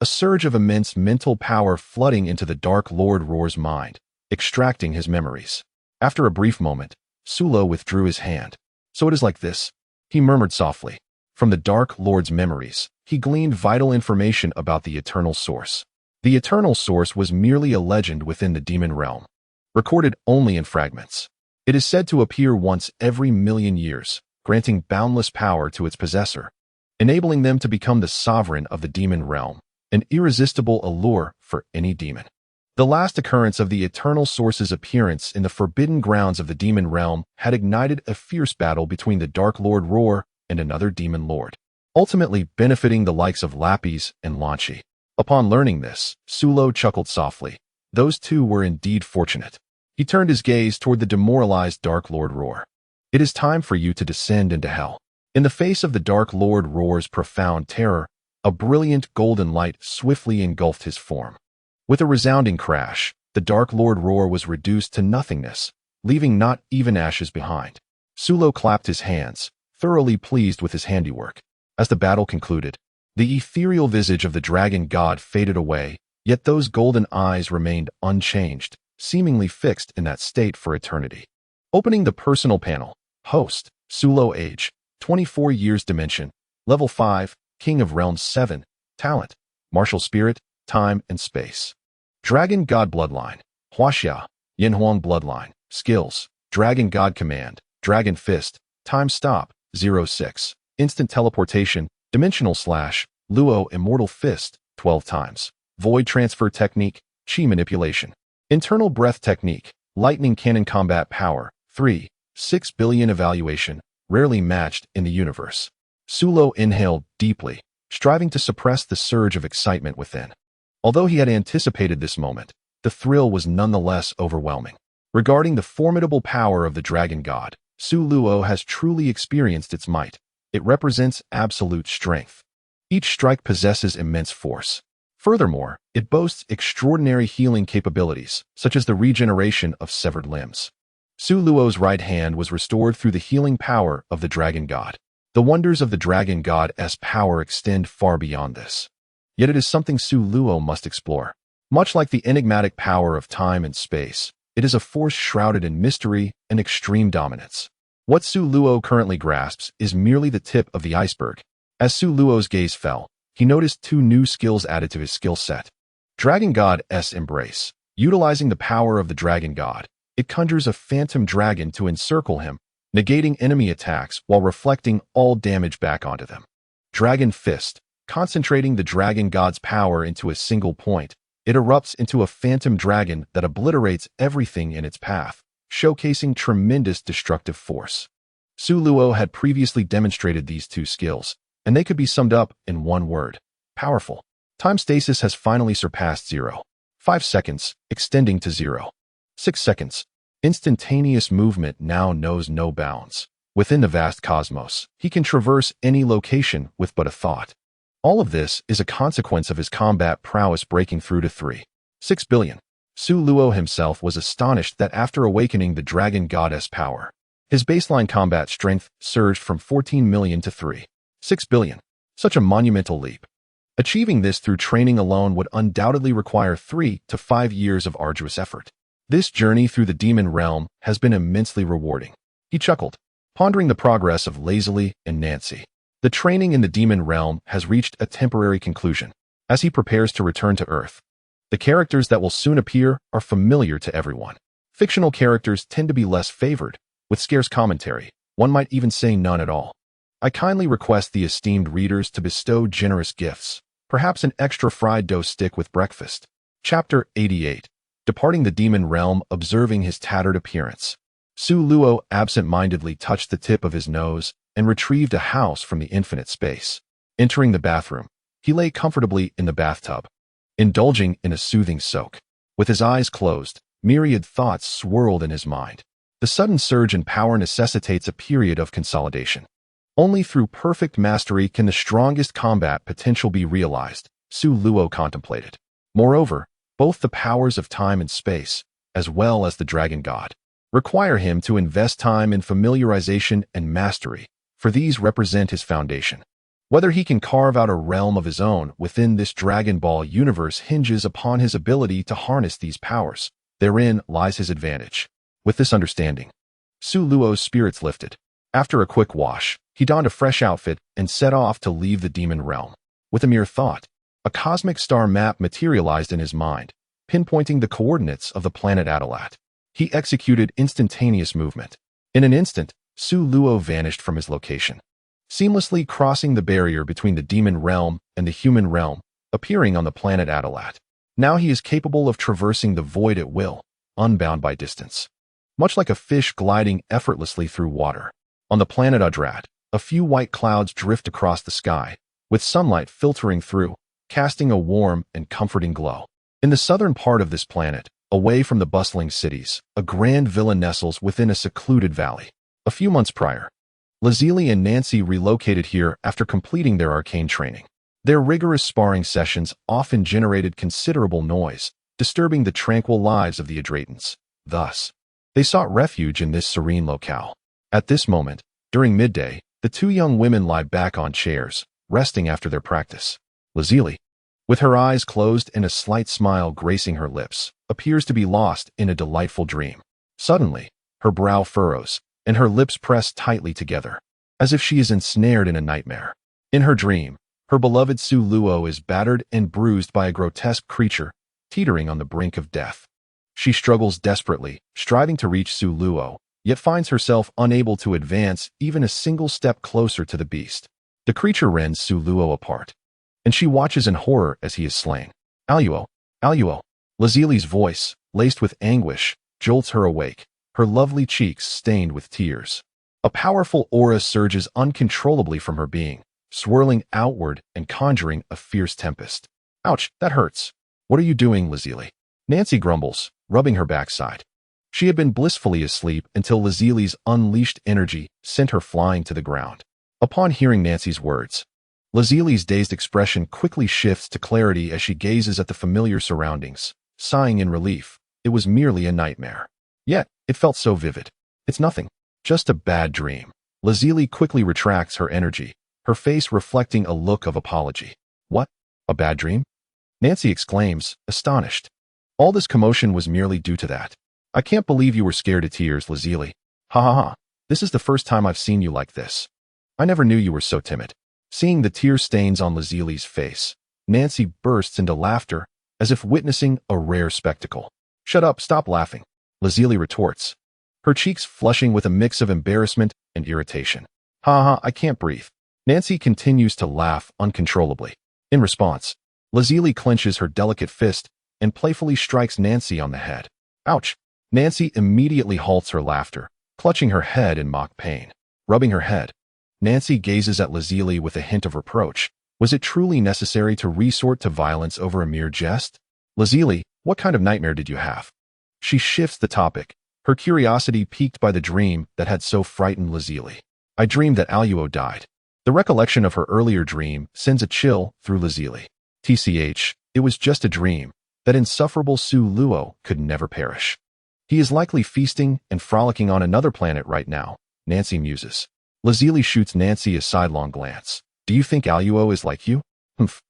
A surge of immense mental power flooding into the Dark Lord Roar's mind, extracting his memories. After a brief moment, Su Luo withdrew his hand. So it is like this, he murmured softly. From the Dark Lord's memories, he gleaned vital information about the eternal source. The eternal source was merely a legend within the demon realm, recorded only in fragments. It is said to appear once every million years, granting boundless power to its possessor, enabling them to become the sovereign of the demon realm, an irresistible allure for any demon. The last occurrence of the eternal source's appearance in the forbidden grounds of the demon realm had ignited a fierce battle between the Dark Lord Roar and another demon lord, ultimately benefiting the likes of Lapis and Lanchi. Upon learning this, Su Luo chuckled softly. Those two were indeed fortunate. He turned his gaze toward the demoralized Dark Lord Roar. It is time for you to descend into hell. In the face of the Dark Lord Roar's profound terror, a brilliant golden light swiftly engulfed his form. With a resounding crash, the Dark Lord Roar was reduced to nothingness, leaving not even ashes behind. Su Luo clapped his hands, thoroughly pleased with his handiwork. As the battle concluded, the ethereal visage of the dragon god faded away, yet those golden eyes remained unchanged, seemingly fixed in that state for eternity. Opening the personal panel, host, Su Luo age, 24 years dimension, level 5, King of Realms 7, talent, martial spirit, time and space. Dragon god bloodline, Huaxia, Yanhuang bloodline, skills, dragon god command, dragon fist, time stop, 06, instant teleportation, dimensional slash, Luo immortal fist, 12 times, void transfer technique, chi manipulation, internal breath technique, lightning cannon combat power, 3, 6 billion evaluation, rarely matched in the universe. Su Luo inhaled deeply, striving to suppress the surge of excitement within. Although he had anticipated this moment, the thrill was nonetheless overwhelming. Regarding the formidable power of the dragon god, Su Luo has truly experienced its might. It represents absolute strength. Each strike possesses immense force. Furthermore, it boasts extraordinary healing capabilities, such as the regeneration of severed limbs. Su Luo's right hand was restored through the healing power of the Dragon God. The wonders of the Dragon God's power extend far beyond this. Yet it is something Su Luo must explore. Much like the enigmatic power of time and space, it is a force shrouded in mystery and extreme dominance. What Su Luo currently grasps is merely the tip of the iceberg. As Su Luo's gaze fell, he noticed two new skills added to his skill set. Dragon God's Embrace. Utilizing the power of the Dragon God, it conjures a phantom dragon to encircle him, negating enemy attacks while reflecting all damage back onto them. Dragon Fist. Concentrating the Dragon God's power into a single point, it erupts into a phantom dragon that obliterates everything in its path, showcasing tremendous destructive force. Su Luo had previously demonstrated these two skills, and they could be summed up in one word: powerful. Time stasis has finally surpassed 0. 5 seconds, extending to 0. 6 seconds. Instantaneous movement now knows no bounds. Within the vast cosmos, he can traverse any location with but a thought. All of this is a consequence of his combat prowess breaking through to 3.6 billion. Su Luo himself was astonished that after awakening the Dragon Goddess power, his baseline combat strength surged from 14 million to 3.6 billion. Such a monumental leap. Achieving this through training alone would undoubtedly require 3 to 5 years of arduous effort. This journey through the demon realm has been immensely rewarding. He chuckled, pondering the progress of Lazily and Nancy. The training in the demon realm has reached a temporary conclusion. As he prepares to return to Earth, the characters that will soon appear are familiar to everyone. Fictional characters tend to be less favored, with scarce commentary, one might even say none at all. I kindly request the esteemed readers to bestow generous gifts, perhaps an extra fried dough stick with breakfast. Chapter 88. Departing the demon realm, observing his tattered appearance. Su Luo absent-mindedly touched the tip of his nose and retrieved a house from the infinite space. Entering the bathroom, he lay comfortably in the bathtub, indulging in a soothing soak. With his eyes closed, myriad thoughts swirled in his mind. The sudden surge in power necessitates a period of consolidation. Only through perfect mastery can the strongest combat potential be realized, Su Luo contemplated. Moreover, both the powers of time and space, as well as the Dragon God, require him to invest time in familiarization and mastery, for these represent his foundation. Whether he can carve out a realm of his own within this Dragon Ball universe hinges upon his ability to harness these powers. Therein lies his advantage. With this understanding, Su Luo's spirits lifted. After a quick wash, he donned a fresh outfit and set off to leave the demon realm. With a mere thought, a cosmic star map materialized in his mind, pinpointing the coordinates of the planet Adalat. He executed instantaneous movement. In an instant, Su Luo vanished from his location, seamlessly crossing the barrier between the demon realm and the human realm, appearing on the planet Adalat. Now he is capable of traversing the void at will, unbound by distance. Much like a fish gliding effortlessly through water. On the planet Adrat, a few white clouds drift across the sky, with sunlight filtering through, casting a warm and comforting glow. In the southern part of this planet, away from the bustling cities, a grand villa nestles within a secluded valley. A few months prior, Lazily and Nancy relocated here after completing their arcane training. Their rigorous sparring sessions often generated considerable noise, disturbing the tranquil lives of the Adratans. Thus, they sought refuge in this serene locale. At this moment, during midday, the two young women lie back on chairs, resting after their practice. Lazily, with her eyes closed and a slight smile gracing her lips, appears to be lost in a delightful dream. Suddenly, her brow furrows, and her lips press tightly together, as if she is ensnared in a nightmare. In her dream, her beloved Su Luo is battered and bruised by a grotesque creature, teetering on the brink of death. She struggles desperately, striving to reach Su Luo, yet finds herself unable to advance even a single step closer to the beast. The creature rends Su Luo apart, and she watches in horror as he is slain. Aluo, Aluo. Lazily's voice, laced with anguish, jolts her awake, her lovely cheeks stained with tears. A powerful aura surges uncontrollably from her being, swirling outward and conjuring a fierce tempest. Ouch, that hurts. What are you doing, Lazily? Nancy grumbles, rubbing her backside. She had been blissfully asleep until Lazili's unleashed energy sent her flying to the ground. Upon hearing Nancy's words, Lazili's dazed expression quickly shifts to clarity as she gazes at the familiar surroundings, sighing in relief. It was merely a nightmare. Yet, it felt so vivid. It's nothing. Just a bad dream. Lazili quickly retracts her energy, her face reflecting a look of apology. What? A bad dream? Nancy exclaims, astonished. All this commotion was merely due to that. I can't believe you were scared to tears, Lazili. Ha ha ha. This is the first time I've seen you like this. I never knew you were so timid. Seeing the tear stains on Lazili's face, Nancy bursts into laughter, as if witnessing a rare spectacle. Shut up, stop laughing, Lazili retorts, her cheeks flushing with a mix of embarrassment and irritation. Ha ha, I can't breathe. Nancy continues to laugh uncontrollably. In response, Lazili clenches her delicate fist and playfully strikes Nancy on the head. Ouch! Nancy immediately halts her laughter, clutching her head in mock pain. Rubbing her head, Nancy gazes at Lazili with a hint of reproach. Was it truly necessary to resort to violence over a mere jest? Lazili, what kind of nightmare did you have? She shifts the topic, her curiosity piqued by the dream that had so frightened Lazili. I dreamed that Aluo died. The recollection of her earlier dream sends a chill through Lazili. TCH, it was just a dream. That insufferable Su Luo could never perish. He is likely feasting and frolicking on another planet right now, Nancy muses. Lazili shoots Nancy a sidelong glance. Do you think Aluo is like you? Humph.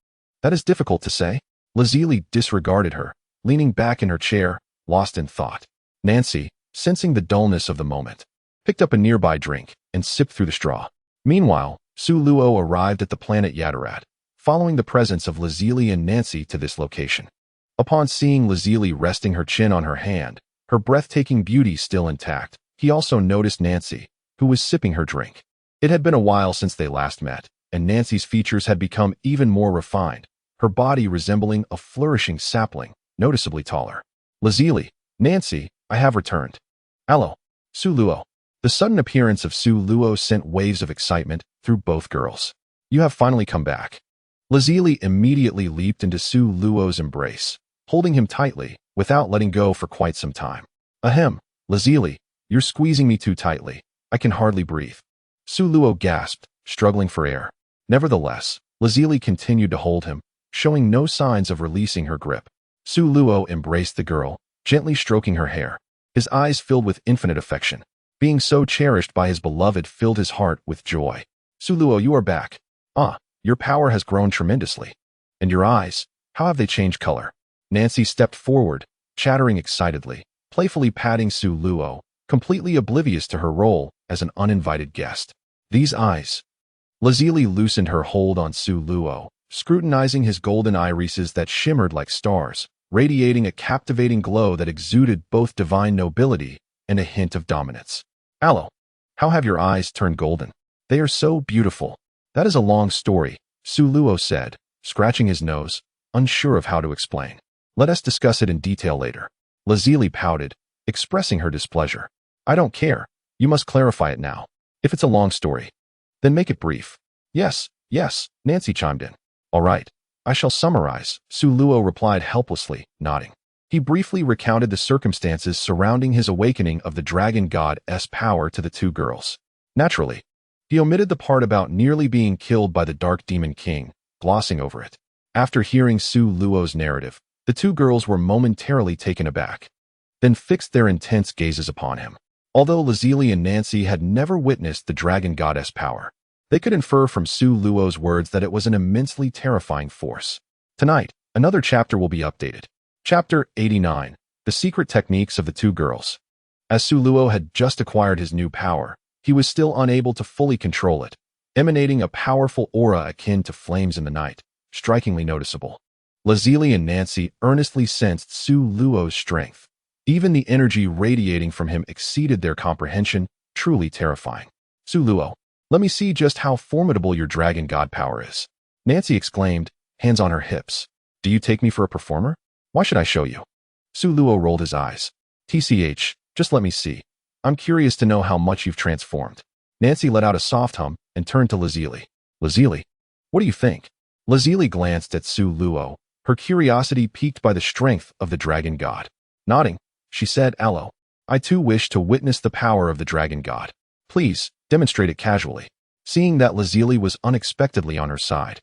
That is difficult to say. Lazili disregarded her, leaning back in her chair, lost in thought. Nancy, sensing the dullness of the moment, picked up a nearby drink and sipped through the straw. Meanwhile, Su Luo arrived at the planet Yadarat, following the presence of Lazili and Nancy to this location. Upon seeing Lazili resting her chin on her hand, her breathtaking beauty still intact, he also noticed Nancy, who was sipping her drink. It had been a while since they last met, and Nancy's features had become even more refined, her body resembling a flourishing sapling, noticeably taller. Lazili, Nancy, I have returned. Allo, Su Luo. The sudden appearance of Su Luo sent waves of excitement through both girls. You have finally come back. Lazili immediately leaped into Su Luo's embrace, holding him tightly, without letting go for quite some time. Ahem, Lazili, you're squeezing me too tightly. I can hardly breathe. Su Luo gasped, struggling for air. Nevertheless, Lazili continued to hold him, showing no signs of releasing her grip. Su Luo embraced the girl, gently stroking her hair. His eyes filled with infinite affection. Being so cherished by his beloved filled his heart with joy. Su Luo, you are back. Ah, your power has grown tremendously. And your eyes, how have they changed color? Nancy stepped forward, chattering excitedly, playfully patting Su Luo, completely oblivious to her role as an uninvited guest. These eyes. Lazili loosened her hold on Su Luo, scrutinizing his golden irises that shimmered like stars, radiating a captivating glow that exuded both divine nobility and a hint of dominance. Allo, how have your eyes turned golden? They are so beautiful. That is a long story, Su Luo said, scratching his nose, unsure of how to explain. Let us discuss it in detail later. Lazili pouted, expressing her displeasure. I don't care. You must clarify it now. If it's a long story, then make it brief. Yes, Nancy chimed in. All right, I shall summarize, Su Luo replied helplessly, nodding. He briefly recounted the circumstances surrounding his awakening of the dragon god's power to the two girls. Naturally, he omitted the part about nearly being killed by the Dark Demon King, glossing over it. After hearing Su Luo's narrative, the two girls were momentarily taken aback, then fixed their intense gazes upon him. Although Lazili and Nancy had never witnessed the dragon goddess power, they could infer from Su Luo's words that it was an immensely terrifying force. Tonight, another chapter will be updated. Chapter 89, The Secret Techniques of the Two Girls. As Su Luo had just acquired his new power, he was still unable to fully control it, emanating a powerful aura akin to flames in the night, strikingly noticeable. Lazili and Nancy earnestly sensed Su Luo's strength. Even the energy radiating from him exceeded their comprehension, truly terrifying. Su Luo, let me see just how formidable your dragon god power is. Nancy exclaimed, hands on her hips. Do you take me for a performer? Why should I show you? Su Luo rolled his eyes. TCH, just let me see. I'm curious to know how much you've transformed. Nancy let out a soft hum and turned to Lazili. Lazili, what do you think? Lazili glanced at Su Luo, her curiosity piqued by the strength of the dragon god. Nodding, she said, Allo, I too wish to witness the power of the dragon god. Please, demonstrate it casually. Seeing that Lazili was unexpectedly on her side,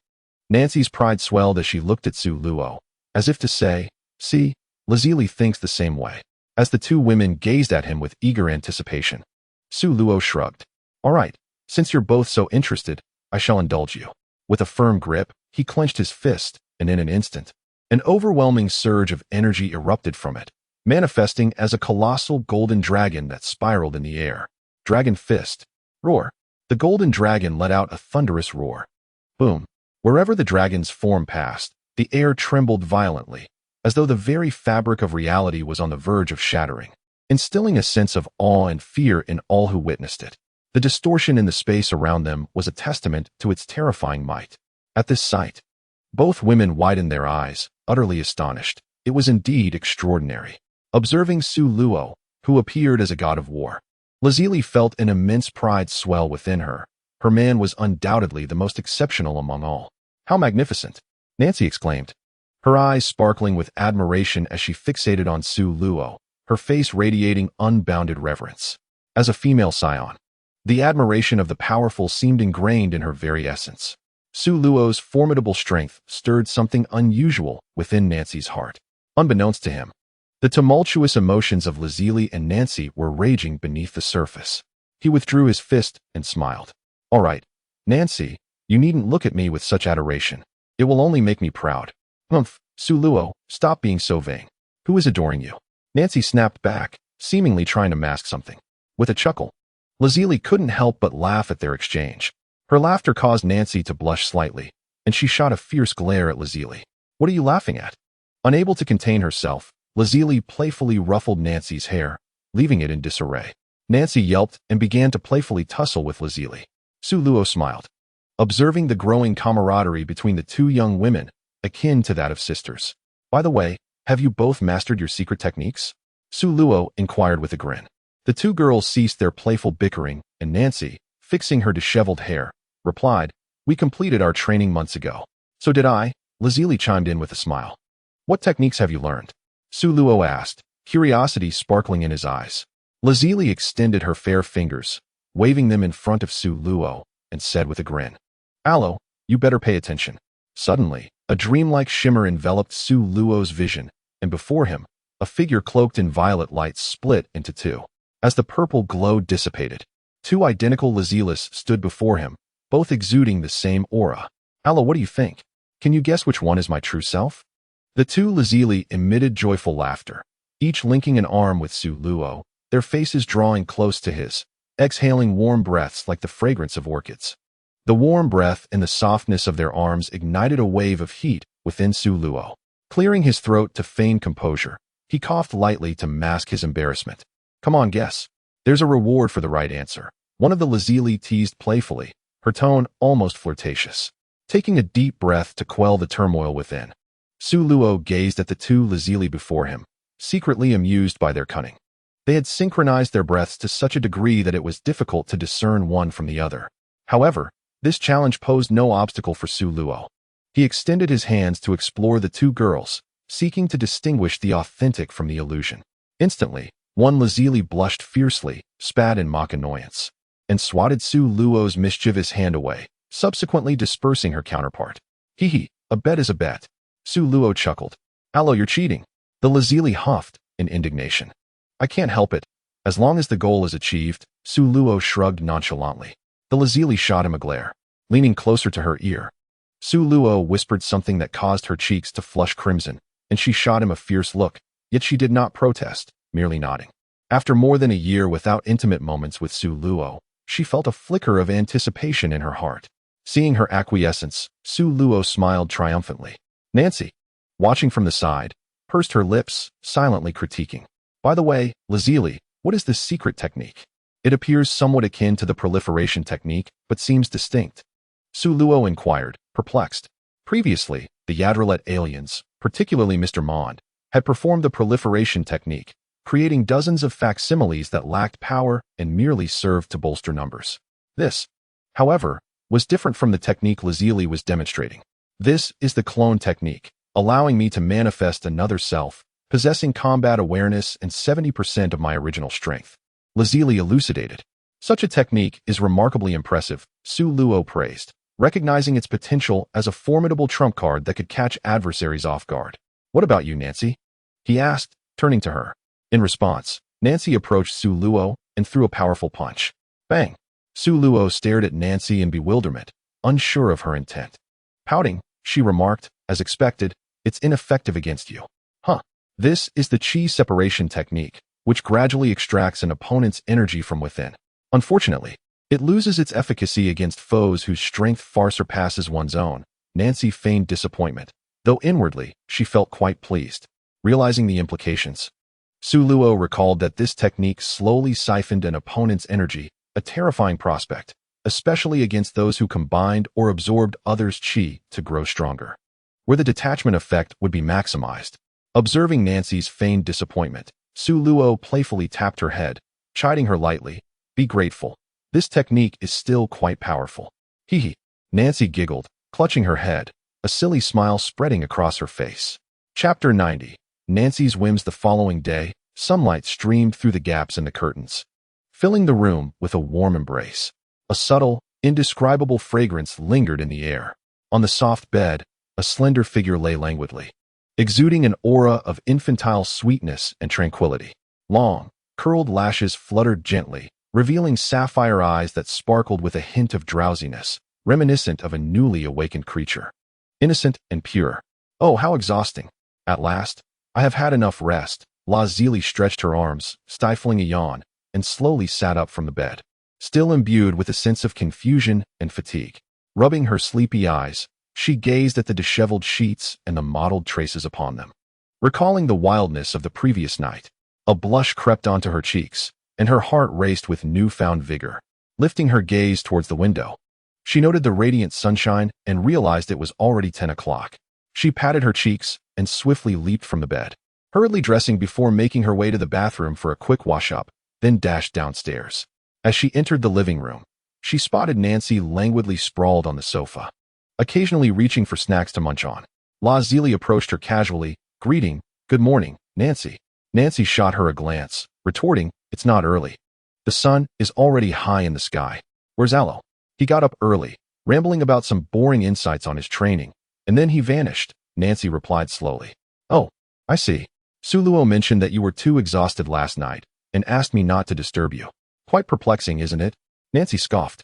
Nancy's pride swelled as she looked at Su Luo, as if to say, see, Lazili thinks the same way. As the two women gazed at him with eager anticipation, Su Luo shrugged. All right, since you're both so interested, I shall indulge you. With a firm grip, he clenched his fist, and in an instant, an overwhelming surge of energy erupted from it, manifesting as a colossal golden dragon that spiraled in the air. Dragon fist. Roar. The golden dragon let out a thunderous roar. Boom. Wherever the dragon's form passed, the air trembled violently, as though the very fabric of reality was on the verge of shattering, instilling a sense of awe and fear in all who witnessed it. The distortion in the space around them was a testament to its terrifying might. At this sight, both women widened their eyes, utterly astonished. It was indeed extraordinary. Observing Su Luo, who appeared as a god of war, Lazili felt an immense pride swell within her. Her man was undoubtedly the most exceptional among all. How magnificent! Nancy exclaimed, her eyes sparkling with admiration as she fixated on Su Luo, her face radiating unbounded reverence. As a female scion, the admiration of the powerful seemed ingrained in her very essence. Su Luo's formidable strength stirred something unusual within Nancy's heart. Unbeknownst to him, the tumultuous emotions of Lazili and Nancy were raging beneath the surface. He withdrew his fist and smiled. All right, Nancy, you needn't look at me with such adoration. It will only make me proud. Humph, Su Luo, stop being so vain. Who is adoring you? Nancy snapped back, seemingly trying to mask something. With a chuckle, Lazili couldn't help but laugh at their exchange. Her laughter caused Nancy to blush slightly, and she shot a fierce glare at Lazili. What are you laughing at? Unable to contain herself, Lazili playfully ruffled Nancy's hair, leaving it in disarray. Nancy yelped and began to playfully tussle with Lazili. Su Luo smiled, observing the growing camaraderie between the two young women, akin to that of sisters. By the way, have you both mastered your secret techniques? Su Luo inquired with a grin. The two girls ceased their playful bickering, and Nancy, fixing her disheveled hair, replied, we completed our training months ago. So did I, Lazili chimed in with a smile. What techniques have you learned? Su Luo asked, curiosity sparkling in his eyes. Lazili extended her fair fingers, waving them in front of Su Luo, and said with a grin, Alo, you better pay attention. Suddenly, a dreamlike shimmer enveloped Su Luo's vision, and before him, a figure cloaked in violet light split into two. As the purple glow dissipated, two identical Lazilis stood before him, both exuding the same aura. Alo, what do you think? Can you guess which one is my true self? The two Lazili emitted joyful laughter, each linking an arm with Su Luo, their faces drawing close to his, exhaling warm breaths like the fragrance of orchids. The warm breath and the softness of their arms ignited a wave of heat within Su Luo. Clearing his throat to feign composure, he coughed lightly to mask his embarrassment. Come on, guess. There's a reward for the right answer. One of the Lazili teased playfully, her tone almost flirtatious. Taking a deep breath to quell the turmoil within, Su Luo gazed at the two Lazili before him, secretly amused by their cunning. They had synchronized their breaths to such a degree that it was difficult to discern one from the other. However, this challenge posed no obstacle for Su Luo. He extended his hands to explore the two girls, seeking to distinguish the authentic from the illusion. Instantly, one Lazili blushed fiercely, spat in mock annoyance, and swatted Su Luo's mischievous hand away, subsequently dispersing her counterpart. Hee hee, a bet is a bet. Su Luo chuckled. Alo, you're cheating. The Lazili huffed in indignation. I can't help it. As long as the goal is achieved, Su Luo shrugged nonchalantly. The Lazili shot him a glare, leaning closer to her ear. Su Luo whispered something that caused her cheeks to flush crimson, and she shot him a fierce look, yet she did not protest, merely nodding. After more than a year without intimate moments with Su Luo, she felt a flicker of anticipation in her heart. Seeing her acquiescence, Su Luo smiled triumphantly. Nancy, watching from the side, pursed her lips, silently critiquing. By the way, Lazili, what is this secret technique? It appears somewhat akin to the proliferation technique, but seems distinct. Su Luo inquired, perplexed. Previously, the Yadralet aliens, particularly Mr. Mond, had performed the proliferation technique, creating dozens of facsimiles that lacked power and merely served to bolster numbers. This, however, was different from the technique Lazili was demonstrating. This is the clone technique, allowing me to manifest another self, possessing combat awareness and 70% of my original strength. Lazuli elucidated. Such a technique is remarkably impressive, Su Luo praised, recognizing its potential as a formidable trump card that could catch adversaries off guard. What about you, Nancy? He asked, turning to her. In response, Nancy approached Su Luo and threw a powerful punch. Bang! Su Luo stared at Nancy in bewilderment, unsure of her intent. Pouting, she remarked, as expected, it's ineffective against you. Huh. This is the chi separation technique, which gradually extracts an opponent's energy from within. Unfortunately, it loses its efficacy against foes whose strength far surpasses one's own. Nancy feigned disappointment, though inwardly, she felt quite pleased. Realizing the implications, Su Luo recalled that this technique slowly siphoned an opponent's energy, a terrifying prospect, especially against those who combined or absorbed others' chi to grow stronger, where the detachment effect would be maximized. Observing Nancy's feigned disappointment, Su Luo playfully tapped her head, chiding her lightly. Be grateful. This technique is still quite powerful. Hee hee. Nancy giggled, clutching her head, a silly smile spreading across her face. Chapter 90. Nancy's whims. The following day, sunlight streamed through the gaps in the curtains, filling the room with a warm embrace. A subtle, indescribable fragrance lingered in the air. On the soft bed, a slender figure lay languidly, exuding an aura of infantile sweetness and tranquility. Long, curled lashes fluttered gently, revealing sapphire eyes that sparkled with a hint of drowsiness, reminiscent of a newly awakened creature. Innocent and pure. Oh, how exhausting. At last, I have had enough rest. Lazuli stretched her arms, stifling a yawn, and slowly sat up from the bed, still imbued with a sense of confusion and fatigue. Rubbing her sleepy eyes, she gazed at the disheveled sheets and the mottled traces upon them. Recalling the wildness of the previous night, a blush crept onto her cheeks, and her heart raced with newfound vigor. Lifting her gaze towards the window, she noted the radiant sunshine and realized it was already 10 o'clock. She patted her cheeks and swiftly leaped from the bed, hurriedly dressing before making her way to the bathroom for a quick wash-up, then dashed downstairs. As she entered the living room, she spotted Nancy languidly sprawled on the sofa, occasionally reaching for snacks to munch on. Lazuli approached her casually, greeting, "Good morning, Nancy." Nancy shot her a glance, retorting, "It's not early. The sun is already high in the sky. Where's Aloe?" He got up early, rambling about some boring insights on his training, and then he vanished, Nancy replied slowly. "Oh, I see. Su Luo mentioned that you were too exhausted last night, and asked me not to disturb you. Quite perplexing, isn't it?" Nancy scoffed.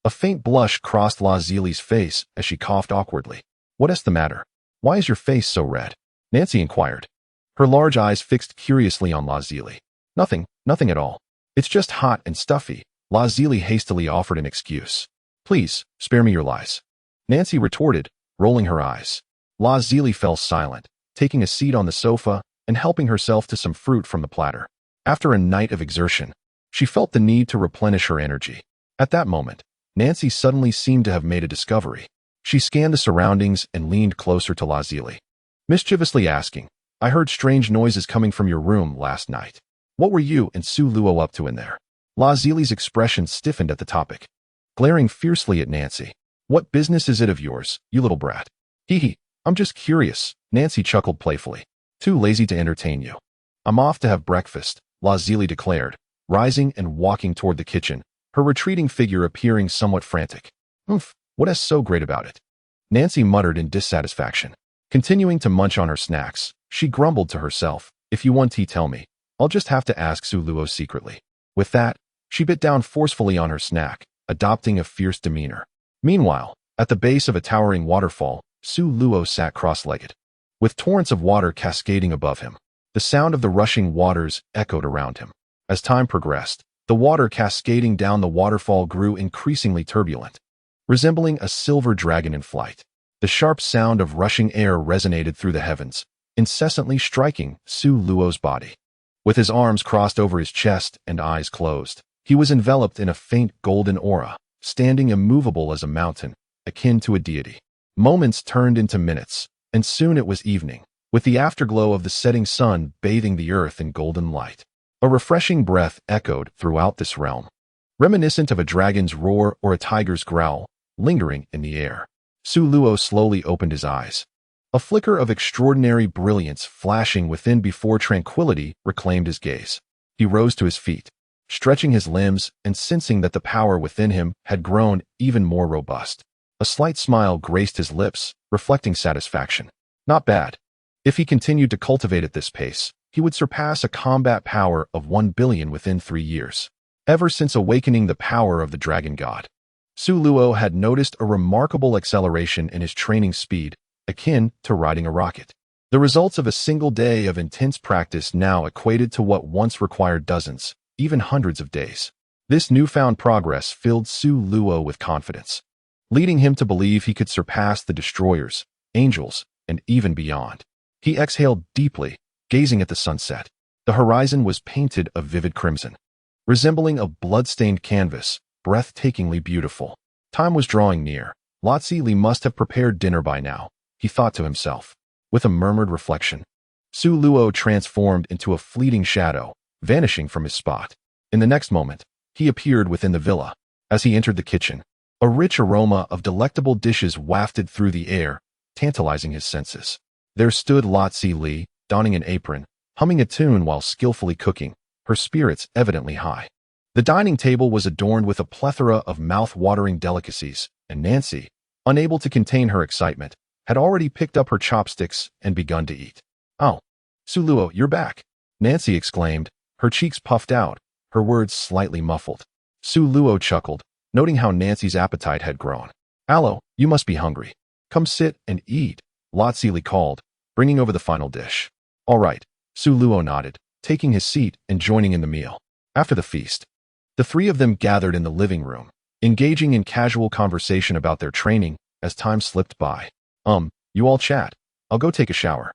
A faint blush crossed Lazuli's face as she coughed awkwardly. "What's the matter? Why is your face so red?" Nancy inquired, her large eyes fixed curiously on Lazuli. Nothing at all. It's just hot and stuffy." Lazuli hastily offered an excuse. "Please, spare me your lies," Nancy retorted, rolling her eyes. Lazuli fell silent, taking a seat on the sofa and helping herself to some fruit from the platter. After a night of exertion, she felt the need to replenish her energy. At that moment, Nancy suddenly seemed to have made a discovery. She scanned the surroundings and leaned closer to Lazuli, mischievously asking, "I heard strange noises coming from your room last night. What were you and Su Luo up to in there?" Lazuli's expression stiffened at the topic, glaring fiercely at Nancy. "What business is it of yours, you little brat?" "Hee hee, I'm just curious," Nancy chuckled playfully. "Too lazy to entertain you." "I'm off to have breakfast," Lazuli declared, rising and walking toward the kitchen, her retreating figure appearing somewhat frantic. "Oomph, what's so great about it?" Nancy muttered in dissatisfaction. Continuing to munch on her snacks, she grumbled to herself, "If you want tea, tell me. I'll just have to ask Su Luo secretly." With that, she bit down forcefully on her snack, adopting a fierce demeanor. Meanwhile, at the base of a towering waterfall, Su Luo sat cross-legged, with torrents of water cascading above him. The sound of the rushing waters echoed around him. As time progressed, the water cascading down the waterfall grew increasingly turbulent, resembling a silver dragon in flight. The sharp sound of rushing air resonated through the heavens, incessantly striking Su Luo's body. With his arms crossed over his chest and eyes closed, he was enveloped in a faint golden aura, standing immovable as a mountain, akin to a deity. Moments turned into minutes, and soon it was evening, with the afterglow of the setting sun bathing the earth in golden light. A refreshing breath echoed throughout this realm, reminiscent of a dragon's roar or a tiger's growl, lingering in the air. Su Luo slowly opened his eyes. A flicker of extraordinary brilliance flashing within before tranquility reclaimed his gaze. He rose to his feet, stretching his limbs and sensing that the power within him had grown even more robust. A slight smile graced his lips, reflecting satisfaction. Not bad. If he continued to cultivate at this pace, he would surpass a combat power of 1 billion within 3 years. Ever since awakening the power of the dragon god, Su Luo had noticed a remarkable acceleration in his training speed, akin to riding a rocket. The results of a single day of intense practice now equated to what once required dozens, even hundreds of days. This newfound progress filled Su Luo with confidence, leading him to believe he could surpass the destroyers, angels, and even beyond. He exhaled deeply, gazing at the sunset. The horizon was painted a vivid crimson, resembling a blood-stained canvas, breathtakingly beautiful. Time was drawing near. Lotzi Li must have prepared dinner by now, he thought to himself. With a murmured reflection, Su Luo transformed into a fleeting shadow, vanishing from his spot. In the next moment, he appeared within the villa. As he entered the kitchen, a rich aroma of delectable dishes wafted through the air, tantalizing his senses. There stood Lotzi Li, donning an apron, humming a tune while skillfully cooking, her spirits evidently high. The dining table was adorned with a plethora of mouth-watering delicacies, and Nancy, unable to contain her excitement, had already picked up her chopsticks and begun to eat. "Oh, Su Luo, you're back," Nancy exclaimed, her cheeks puffed out, her words slightly muffled. Su Luo chuckled, noting how Nancy's appetite had grown. "Allo, you must be hungry. Come sit and eat," Lotzi Li called, bringing over the final dish. "All right," Su Luo nodded, taking his seat and joining in the meal. After the feast, the three of them gathered in the living room, engaging in casual conversation about their training as time slipped by. You all chat. I'll go take a shower."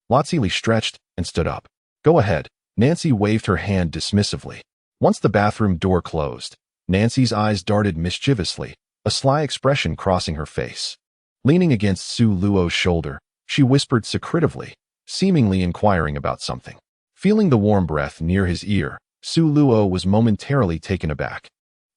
Lotzi Li stretched and stood up. "Go ahead." Nancy waved her hand dismissively. Once the bathroom door closed, Nancy's eyes darted mischievously, a sly expression crossing her face. Leaning against Su Luo's shoulder, she whispered secretively, seemingly inquiring about something. Feeling the warm breath near his ear, Su Luo was momentarily taken aback,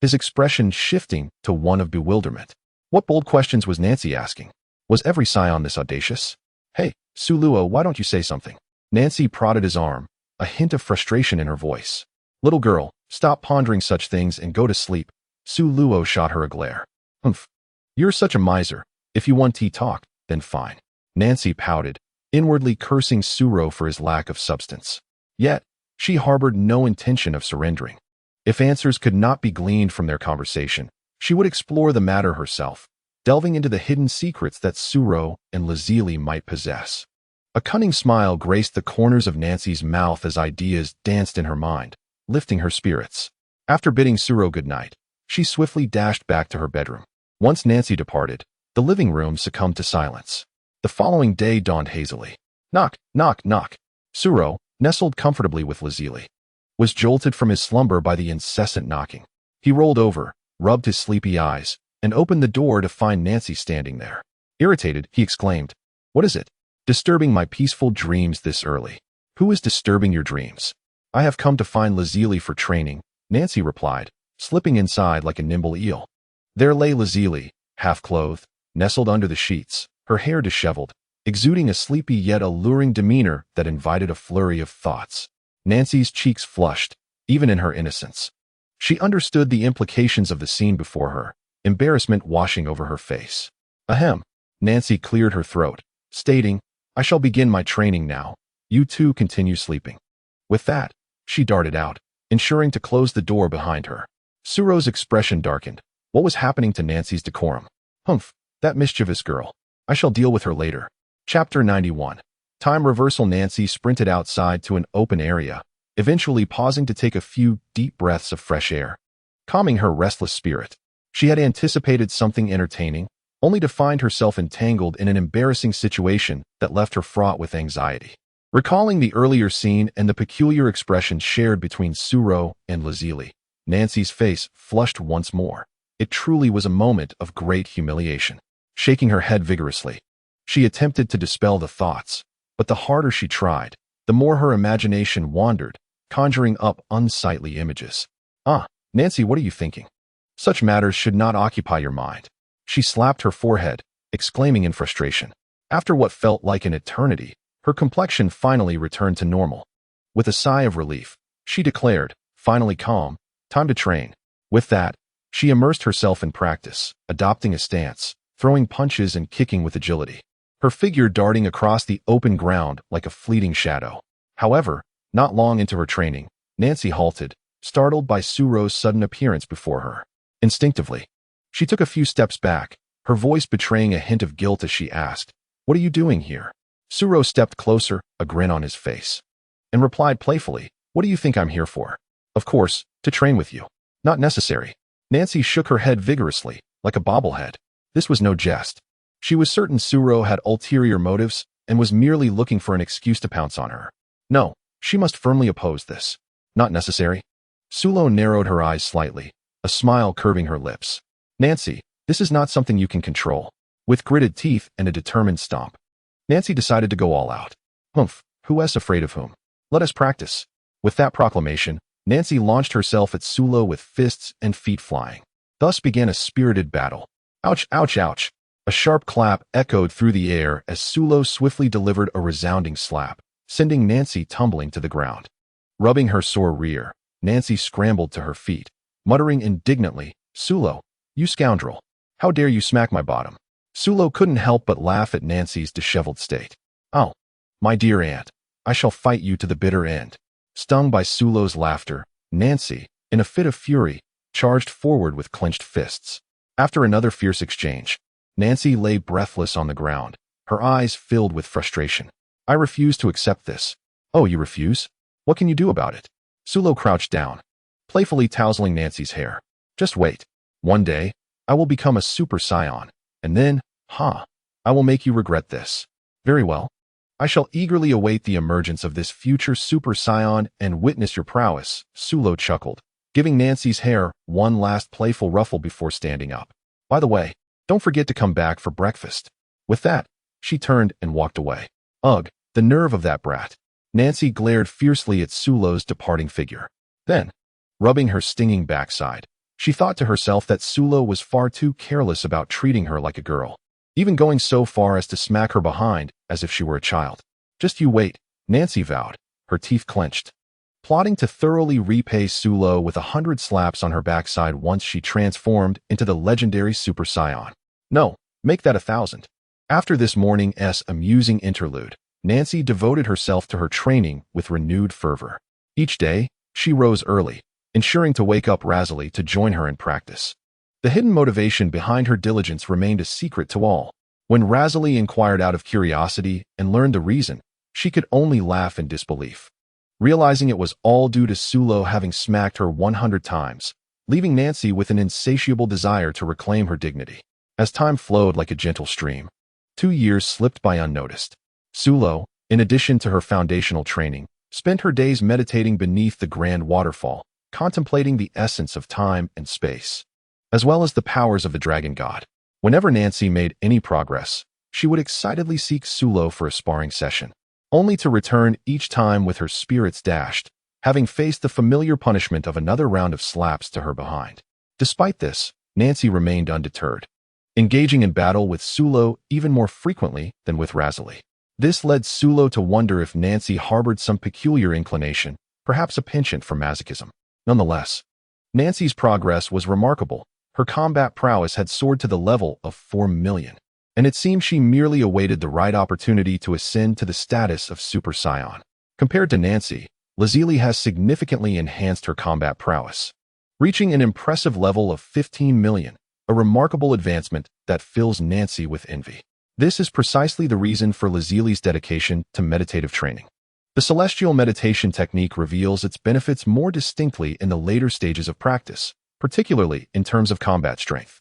his expression shifting to one of bewilderment. What bold questions was Nancy asking? Was every scion this audacious? "Hey, Su Luo, why don't you say something?" Nancy prodded his arm, a hint of frustration in her voice. "Little girl, stop pondering such things and go to sleep." Su Luo shot her a glare. "Humph. You're such a miser. If you want tea talk, then fine." Nancy pouted, inwardly cursing Suro for his lack of substance. Yet, she harbored no intention of surrendering. If answers could not be gleaned from their conversation, she would explore the matter herself, delving into the hidden secrets that Suro and Lazili might possess. A cunning smile graced the corners of Nancy's mouth as ideas danced in her mind, lifting her spirits. After bidding Suro goodnight, she swiftly dashed back to her bedroom. Once Nancy departed, the living room succumbed to silence. The following day dawned hazily. Knock, knock, knock. Suro, nestled comfortably with Lazili, was jolted from his slumber by the incessant knocking. He rolled over, rubbed his sleepy eyes, and opened the door to find Nancy standing there. Irritated, he exclaimed, "What is it? Disturbing my peaceful dreams this early." "Who is disturbing your dreams?" "I have come to find Lazili for training," Nancy replied, slipping inside like a nimble eel. There lay Lazili, half-clothed, nestled under the sheets, her hair disheveled, exuding a sleepy yet alluring demeanor that invited a flurry of thoughts. Nancy's cheeks flushed, even in her innocence. She understood the implications of the scene before her, embarrassment washing over her face. "Ahem." Nancy cleared her throat, stating, "I shall begin my training now. You two continue sleeping." With that, she darted out, ensuring to close the door behind her. Suro's expression darkened. What was happening to Nancy's decorum? "Humph, that mischievous girl. I shall deal with her later." Chapter 91. Time reversal. Nancy sprinted outside to an open area, eventually pausing to take a few deep breaths of fresh air, calming her restless spirit. She had anticipated something entertaining, only to find herself entangled in an embarrassing situation that left her fraught with anxiety. Recalling the earlier scene and the peculiar expression shared between Suro and Lazili, Nancy's face flushed once more. It truly was a moment of great humiliation. Shaking her head vigorously, she attempted to dispel the thoughts, but the harder she tried, the more her imagination wandered, conjuring up unsightly images. Nancy, what are you thinking? Such matters should not occupy your mind." She slapped her forehead, exclaiming in frustration. After what felt like an eternity, her complexion finally returned to normal. With a sigh of relief, she declared, finally calm, time to train. With that, she immersed herself in practice, adopting a stance, throwing punches and kicking with agility, her figure darting across the open ground like a fleeting shadow. However, not long into her training, Nancy halted, startled by Suro's sudden appearance before her. Instinctively, she took a few steps back, her voice betraying a hint of guilt as she asked, "What are you doing here?" Suro stepped closer, a grin on his face, and replied playfully, "What do you think I'm here for?" "Of course, to train with you." "Not necessary." Nancy shook her head vigorously, like a bobblehead. This was no jest. She was certain Suro had ulterior motives and was merely looking for an excuse to pounce on her. No, she must firmly oppose this. "Not necessary." Sulo narrowed her eyes slightly, a smile curving her lips. "Nancy, this is not something you can control." With gritted teeth and a determined stomp, Nancy decided to go all out. "Humph, who is afraid of whom? Let us practice." With that proclamation, Nancy launched herself at Sulo with fists and feet flying. Thus began a spirited battle. Ouch, ouch, ouch. A sharp clap echoed through the air as Sulo swiftly delivered a resounding slap, sending Nancy tumbling to the ground. Rubbing her sore rear, Nancy scrambled to her feet, muttering indignantly, "Sulo, you scoundrel. How dare you smack my bottom?" Sulo couldn't help but laugh at Nancy's disheveled state. "Oh, my dear aunt, I shall fight you to the bitter end." Stung by Sulo's laughter, Nancy, in a fit of fury, charged forward with clenched fists. After another fierce exchange, Nancy lay breathless on the ground, her eyes filled with frustration. "I refuse to accept this." "Oh, you refuse? What can you do about it?" Sulo crouched down, playfully tousling Nancy's hair. "Just wait. One day, I will become a Super Saiyan, and then, I will make you regret this." "Very well. I shall eagerly await the emergence of this future Super Saiyan and witness your prowess," Sulo chuckled, giving Nancy's hair one last playful ruffle before standing up. "By the way, don't forget to come back for breakfast." With that, she turned and walked away. Ugh, the nerve of that brat. Nancy glared fiercely at Sulo's departing figure. Then, rubbing her stinging backside, she thought to herself that Sulo was far too careless about treating her like a girl, even going so far as to smack her behind as if she were a child. "Just you wait," Nancy vowed, her teeth clenched, plotting to thoroughly repay Sulo with 100 slaps on her backside once she transformed into the legendary Super Saiyan. No, make that 1,000. After this morning's amusing interlude, Nancy devoted herself to her training with renewed fervor. Each day, she rose early, ensuring to wake up Razily to join her in practice. The hidden motivation behind her diligence remained a secret to all. When Razily inquired out of curiosity and learned the reason, she could only laugh in disbelief, realizing it was all due to Sulo having smacked her 100 times, leaving Nancy with an insatiable desire to reclaim her dignity. As time flowed like a gentle stream, 2 years slipped by unnoticed. Sulo, in addition to her foundational training, spent her days meditating beneath the grand waterfall, contemplating the essence of time and space, as well as the powers of the dragon god. Whenever Nancy made any progress, she would excitedly seek Sulo for a sparring session, only to return each time with her spirits dashed, having faced the familiar punishment of another round of slaps to her behind. Despite this, Nancy remained undeterred, engaging in battle with Sulo even more frequently than with Razily. This led Sulo to wonder if Nancy harbored some peculiar inclination, perhaps a penchant for masochism. Nonetheless, Nancy's progress was remarkable. Her combat prowess had soared to the level of 4 million, and it seemed she merely awaited the right opportunity to ascend to the status of Super Saiyan. Compared to Nancy, Razily has significantly enhanced her combat prowess, reaching an impressive level of 15 million, a remarkable advancement that fills Nancy with envy. This is precisely the reason for Razily's dedication to meditative training. The celestial meditation technique reveals its benefits more distinctly in the later stages of practice, particularly in terms of combat strength.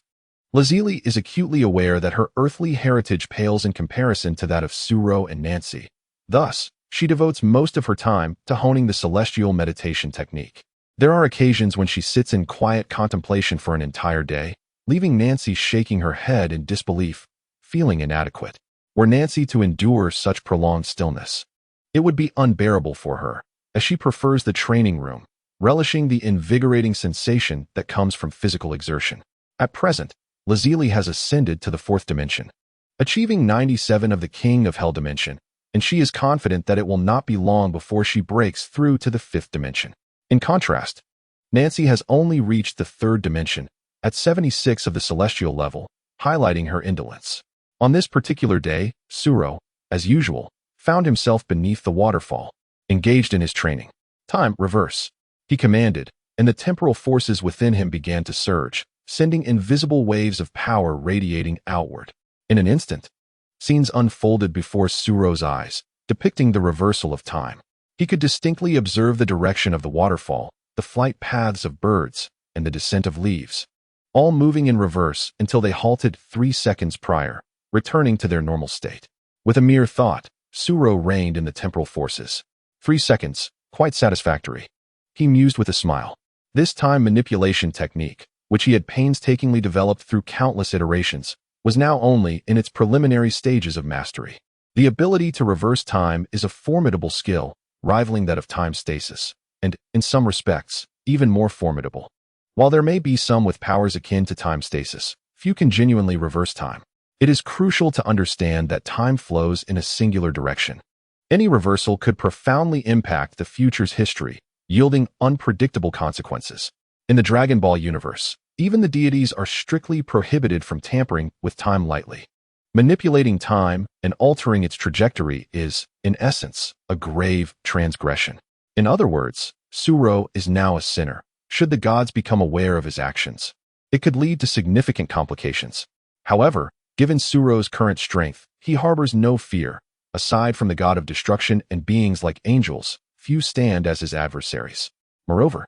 Razily is acutely aware that her earthly heritage pales in comparison to that of Suro and Nancy. Thus, she devotes most of her time to honing the celestial meditation technique. There are occasions when she sits in quiet contemplation for an entire day, leaving Nancy shaking her head in disbelief, feeling inadequate. Were Nancy to endure such prolonged stillness, it would be unbearable for her, as she prefers the training room, relishing the invigorating sensation that comes from physical exertion. At present, Razily has ascended to the 4th dimension, achieving 97 of the King of Hell dimension, and she is confident that it will not be long before she breaks through to the 5th dimension. In contrast, Nancy has only reached the 3rd dimension, at 76 of the celestial level, highlighting her indolence. On this particular day, Suro, as usual, found himself beneath the waterfall, engaged in his training. Time, reverse. He commanded, and the temporal forces within him began to surge, sending invisible waves of power radiating outward. In an instant, scenes unfolded before Suro's eyes, depicting the reversal of time. He could distinctly observe the direction of the waterfall, the flight paths of birds, and the descent of leaves, all moving in reverse until they halted 3 seconds prior, returning to their normal state. With a mere thought, Suro reined in the temporal forces. 3 seconds, quite satisfactory. He mused with a smile. This time manipulation technique, which he had painstakingly developed through countless iterations, was now only in its preliminary stages of mastery. The ability to reverse time is a formidable skill, rivaling that of time stasis, and, in some respects, even more formidable. While there may be some with powers akin to time stasis, few can genuinely reverse time. It is crucial to understand that time flows in a singular direction. Any reversal could profoundly impact the future's history, yielding unpredictable consequences. In the Dragon Ball universe, even the deities are strictly prohibited from tampering with time lightly. Manipulating time and altering its trajectory is, in essence, a grave transgression. In other words, Suro is now a sinner, should the gods become aware of his actions. It could lead to significant complications. However, given Suro's current strength, he harbors no fear. Aside from the god of destruction and beings like angels, few stand as his adversaries. Moreover,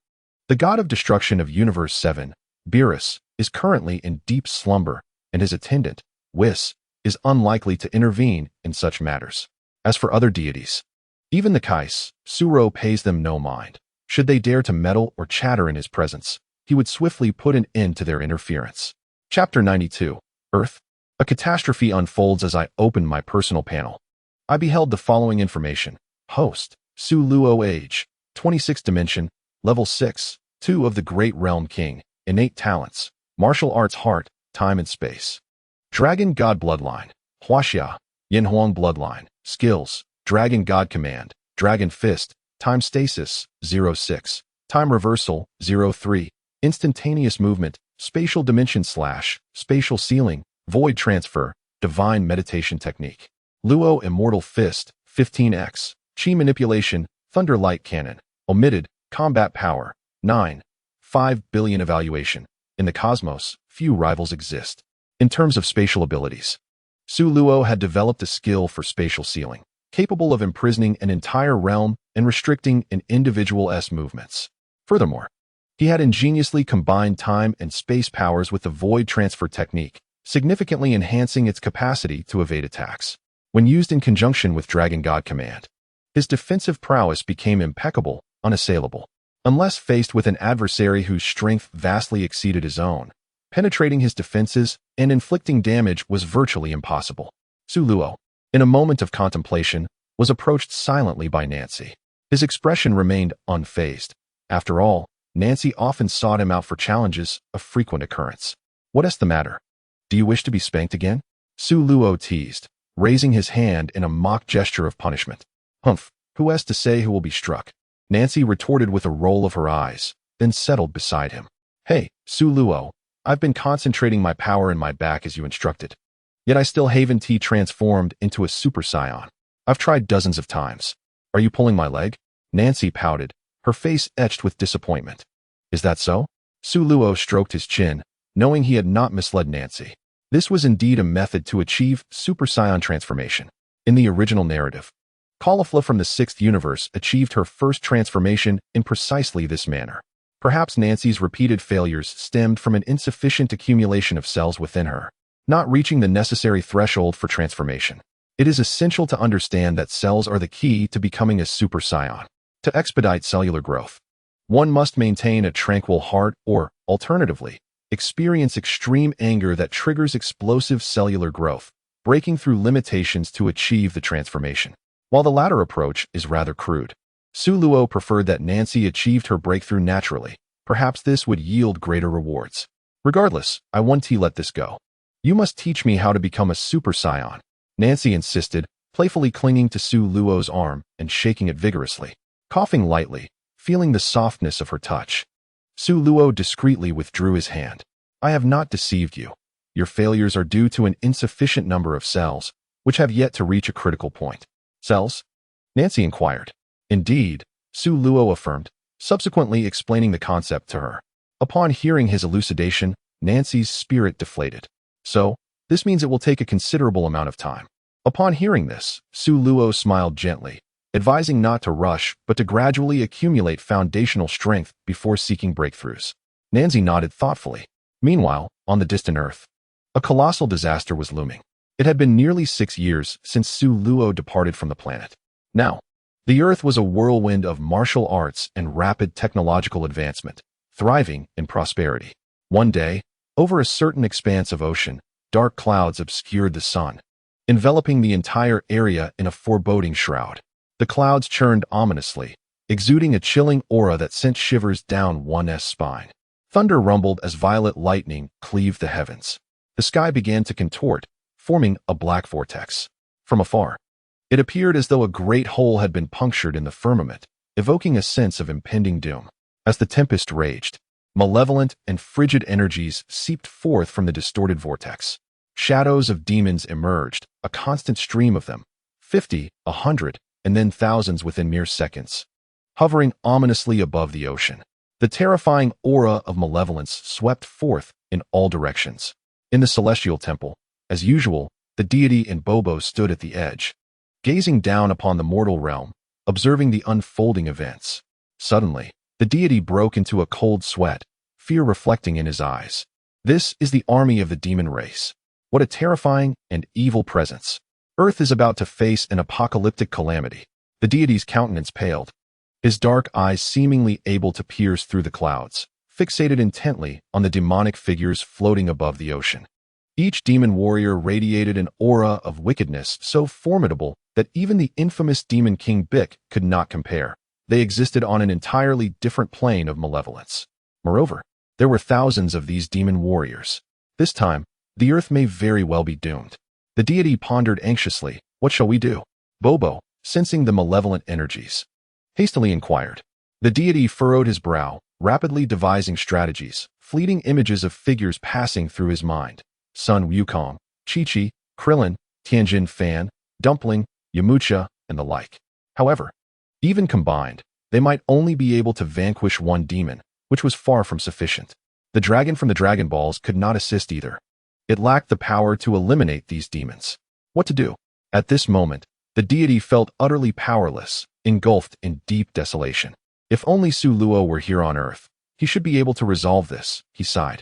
the god of destruction of Universe 7, Beerus, is currently in deep slumber, and his attendant, Whis, is unlikely to intervene in such matters. As for other deities, even the Kais, Suro pays them no mind. Should they dare to meddle or chatter in his presence, he would swiftly put an end to their interference. Chapter 92, Earth. A catastrophe unfolds as I open my personal panel. I beheld the following information. Host, Su Luo age, 26th dimension, level 6, 2 of the Great Realm King, innate talents, martial arts heart, time and space. Dragon God bloodline, Huaxia, Yanhuang bloodline, skills, Dragon God command, Dragon fist, time stasis, 06, time reversal, 03, instantaneous movement, spatial dimension / spatial ceiling, void transfer, divine meditation technique. Luo immortal fist, 15x, chi manipulation, thunder light cannon, omitted, combat power, 9, 5 billion evaluation. In the cosmos, few rivals exist. In terms of spatial abilities, Su Luo had developed a skill for spatial sealing, capable of imprisoning an entire realm and restricting an individual's movements. Furthermore, he had ingeniously combined time and space powers with the void transfer technique, significantly enhancing its capacity to evade attacks. When used in conjunction with Dragon God command, his defensive prowess became impeccable, unassailable. Unless faced with an adversary whose strength vastly exceeded his own, penetrating his defenses and inflicting damage was virtually impossible. Su Luo, in a moment of contemplation, was approached silently by Nancy. His expression remained unfazed. After all, Nancy often sought him out for challenges, a frequent occurrence. "What's the matter? Do you wish to be spanked again?" Su Luo teased, raising his hand in a mock gesture of punishment. "Humph, who has to say who will be struck?" Nancy retorted with a roll of her eyes, then settled beside him. "Hey, Su Luo, I've been concentrating my power in my back as you instructed. Yet I still haven't transformed into a Super Saiyan. I've tried dozens of times. Are you pulling my leg?" Nancy pouted, her face etched with disappointment. "Is that so?" Su Luo stroked his chin, knowing he had not misled Nancy. This was indeed a method to achieve Super Saiyan transformation. In the original narrative, Caulifla from the 6th universe achieved her first transformation in precisely this manner. Perhaps Nancy's repeated failures stemmed from an insufficient accumulation of cells within her, not reaching the necessary threshold for transformation. It is essential to understand that cells are the key to becoming a Super Saiyan. To expedite cellular growth, one must maintain a tranquil heart or, alternatively, experience extreme anger that triggers explosive cellular growth, breaking through limitations to achieve the transformation. While the latter approach is rather crude, Su Luo preferred that Nancy achieved her breakthrough naturally. Perhaps this would yield greater rewards. Regardless, I won't let this go. You must teach me how to become a Super Saiyan, Nancy insisted, playfully clinging to Su Luo's arm and shaking it vigorously. Coughing lightly, feeling the softness of her touch, Su Luo discreetly withdrew his hand. I have not deceived you. Your failures are due to an insufficient number of cells, which have yet to reach a critical point. Cells? Nancy inquired. Indeed, Su Luo affirmed, subsequently explaining the concept to her. Upon hearing his elucidation, Nancy's spirit deflated. So, this means it will take a considerable amount of time. Upon hearing this, Su Luo smiled gently, advising not to rush but to gradually accumulate foundational strength before seeking breakthroughs. Nancy nodded thoughtfully. Meanwhile, on the distant Earth, a colossal disaster was looming. It had been nearly 6 years since Su Luo departed from the planet. Now, the Earth was a whirlwind of martial arts and rapid technological advancement, thriving in prosperity. One day, over a certain expanse of ocean, dark clouds obscured the sun, enveloping the entire area in a foreboding shroud. The clouds churned ominously, exuding a chilling aura that sent shivers down one's spine. Thunder rumbled as violet lightning cleaved the heavens. The sky began to contort, forming a black vortex. From afar, it appeared as though a great hole had been punctured in the firmament, evoking a sense of impending doom. As the tempest raged, malevolent and frigid energies seeped forth from the distorted vortex. Shadows of demons emerged, a constant stream of them, 50, 100, and then thousands within mere seconds, hovering ominously above the ocean. The terrifying aura of malevolence swept forth in all directions. In the celestial temple, as usual, the deity and Bobo stood at the edge, gazing down upon the mortal realm, observing the unfolding events. Suddenly, the deity broke into a cold sweat, fear reflecting in his eyes. This is the army of the demon race. What a terrifying and evil presence. Earth is about to face an apocalyptic calamity. The deity's countenance paled, his dark eyes seemingly able to pierce through the clouds, fixated intently on the demonic figures floating above the ocean. Each demon warrior radiated an aura of wickedness so formidable that even the infamous Demon King Bick could not compare. They existed on an entirely different plane of malevolence. Moreover, there were thousands of these demon warriors. This time, the Earth may very well be doomed. The deity pondered anxiously. What shall we do? Bobo, sensing the malevolent energies, hastily inquired. The deity furrowed his brow, rapidly devising strategies, fleeting images of figures passing through his mind. Sun Wukong, Chi-Chi, Krillin, Tianjin Fan, Dumpling, Yamucha, and the like. However, even combined, they might only be able to vanquish one demon, which was far from sufficient. The dragon from the Dragon Balls could not assist either. It lacked the power to eliminate these demons. What to do? At this moment, the deity felt utterly powerless, engulfed in deep desolation. If only Su Luo were here on Earth, he should be able to resolve this, he sighed,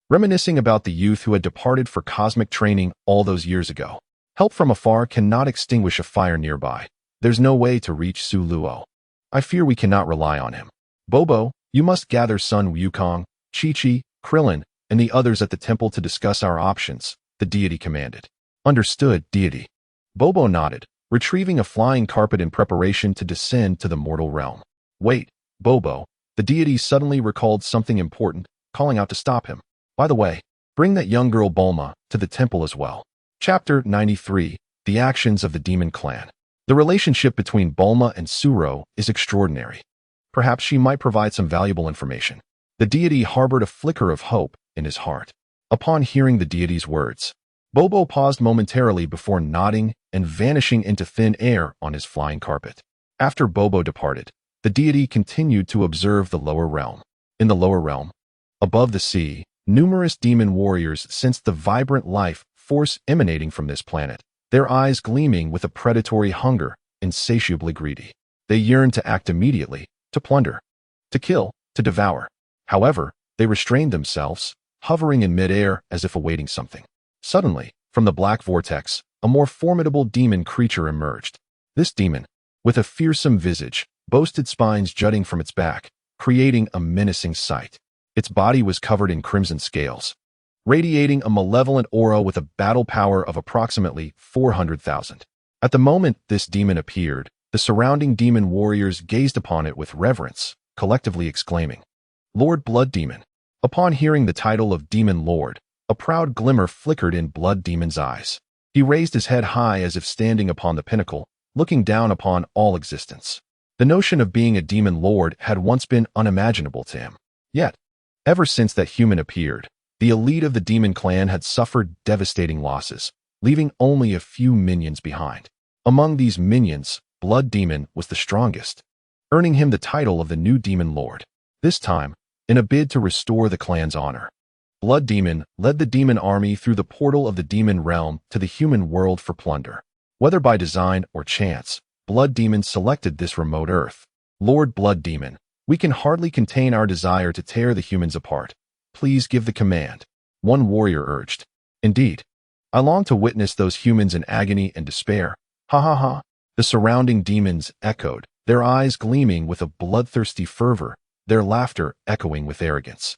reminiscing about the youth who had departed for cosmic training all those years ago. Help from afar cannot extinguish a fire nearby. There's no way to reach Su Luo. I fear we cannot rely on him. Bobo, you must gather Sun Wukong, Chi-Chi, Krillin, and the others at the temple to discuss our options, the deity commanded. Understood, deity. Bobo nodded, retrieving a flying carpet in preparation to descend to the mortal realm. Wait, Bobo, the deity suddenly recalled something important, calling out to stop him. By the way, bring that young girl Bulma to the temple as well. Chapter 93, The Actions of the Demon Clan. The relationship between Bulma and Suro is extraordinary. Perhaps she might provide some valuable information. The deity harbored a flicker of hope in his heart. Upon hearing the deity's words, Bobo paused momentarily before nodding and vanishing into thin air on his flying carpet. After Bobo departed, the deity continued to observe the lower realm. In the lower realm, above the sea, numerous demon warriors sensed the vibrant life force emanating from this planet, their eyes gleaming with a predatory hunger, insatiably greedy. They yearned to act immediately, to plunder, to kill, to devour. However, they restrained themselves, hovering in midair as if awaiting something. Suddenly, from the black vortex, a more formidable demon creature emerged. This demon, with a fearsome visage, boasted spines jutting from its back, creating a menacing sight. Its body was covered in crimson scales, radiating a malevolent aura with a battle power of approximately 400,000. At the moment this demon appeared, the surrounding demon warriors gazed upon it with reverence, collectively exclaiming, Lord Blood Demon. Upon hearing the title of Demon Lord, A proud glimmer flickered in Blood Demon's eyes. He raised his head high as if standing upon the pinnacle, looking down upon all existence. The notion of being a demon lord had once been unimaginable to him. Yet, ever since that human appeared, the elite of the demon clan had suffered devastating losses, leaving only a few minions behind. Among these minions, Blood Demon was the strongest, earning him the title of the new demon lord. This time, in a bid to restore the clan's honor, Blood Demon led the demon army through the portal of the demon realm to the human world for plunder. Whether by design or chance, Blood Demon selected this remote Earth. Lord Blood Demon, we can hardly contain our desire to tear the humans apart. Please give the command, one warrior urged. Indeed, I long to witness those humans in agony and despair. Ha ha ha. The surrounding demons echoed, their eyes gleaming with a bloodthirsty fervor, their laughter echoing with arrogance.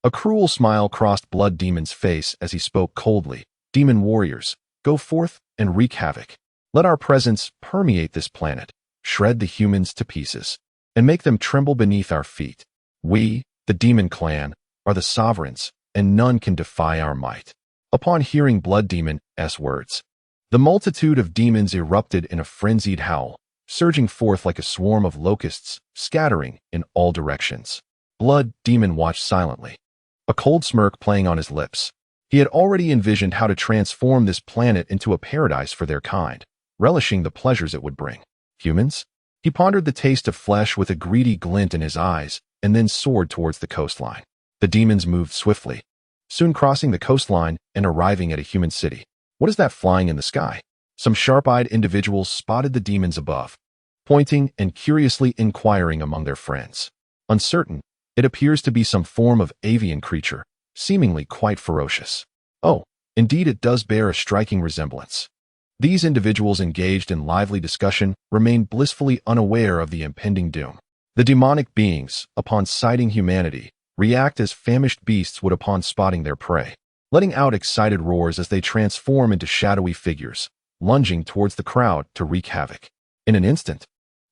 A cruel smile crossed Blood Demon's face as he spoke coldly. Demon warriors, go forth and wreak havoc. Let our presence permeate this planet, shred the humans to pieces, and make them tremble beneath our feet. We, the demon clan, are the sovereigns, and none can defy our might. Upon hearing Blood Demon's words, the multitude of demons erupted in a frenzied howl, surging forth like a swarm of locusts, scattering in all directions. Blood Demon watched silently, a cold smirk playing on his lips. He had already envisioned how to transform this planet into a paradise for their kind, relishing the pleasures it would bring. Humans? He pondered the taste of flesh with a greedy glint in his eyes, and then soared towards the coastline. The demons moved swiftly, soon crossing the coastline and arriving at a human city. What is that flying in the sky? Some sharp-eyed individuals spotted the demons above, pointing and curiously inquiring among their friends. Uncertain, it appears to be some form of avian creature, seemingly quite ferocious. Oh, indeed it does bear a striking resemblance. These individuals engaged in lively discussion remained blissfully unaware of the impending doom. The demonic beings, upon sighting humanity, react as famished beasts would upon spotting their prey, letting out excited roars as they transform into shadowy figures, lunging towards the crowd to wreak havoc. In an instant,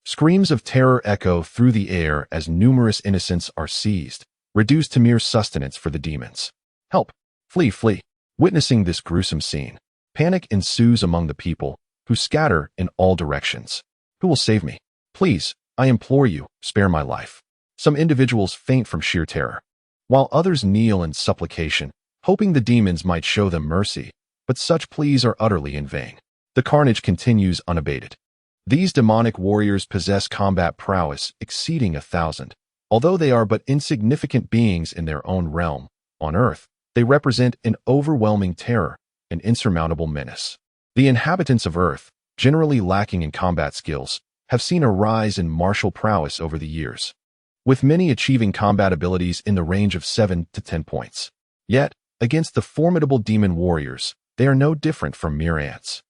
screams of terror echo through the air as numerous innocents are seized, reduced to mere sustenance for the demons. Help! Flee, flee! Witnessing this gruesome scene, panic ensues among the people, who scatter in all directions. Who will save me? Please, I implore you, spare my life. Some individuals faint from sheer terror, while others kneel in supplication, hoping the demons might show them mercy, but such pleas are utterly in vain. The carnage continues unabated. These demonic warriors possess combat prowess exceeding 1,000. Although they are but insignificant beings in their own realm, on Earth, they represent an overwhelming terror, an insurmountable menace. The inhabitants of Earth, generally lacking in combat skills, have seen a rise in martial prowess over the years, with many achieving combat abilities in the range of 7 to 10 points. Yet, against the formidable demon warriors, they are no different from mere ants.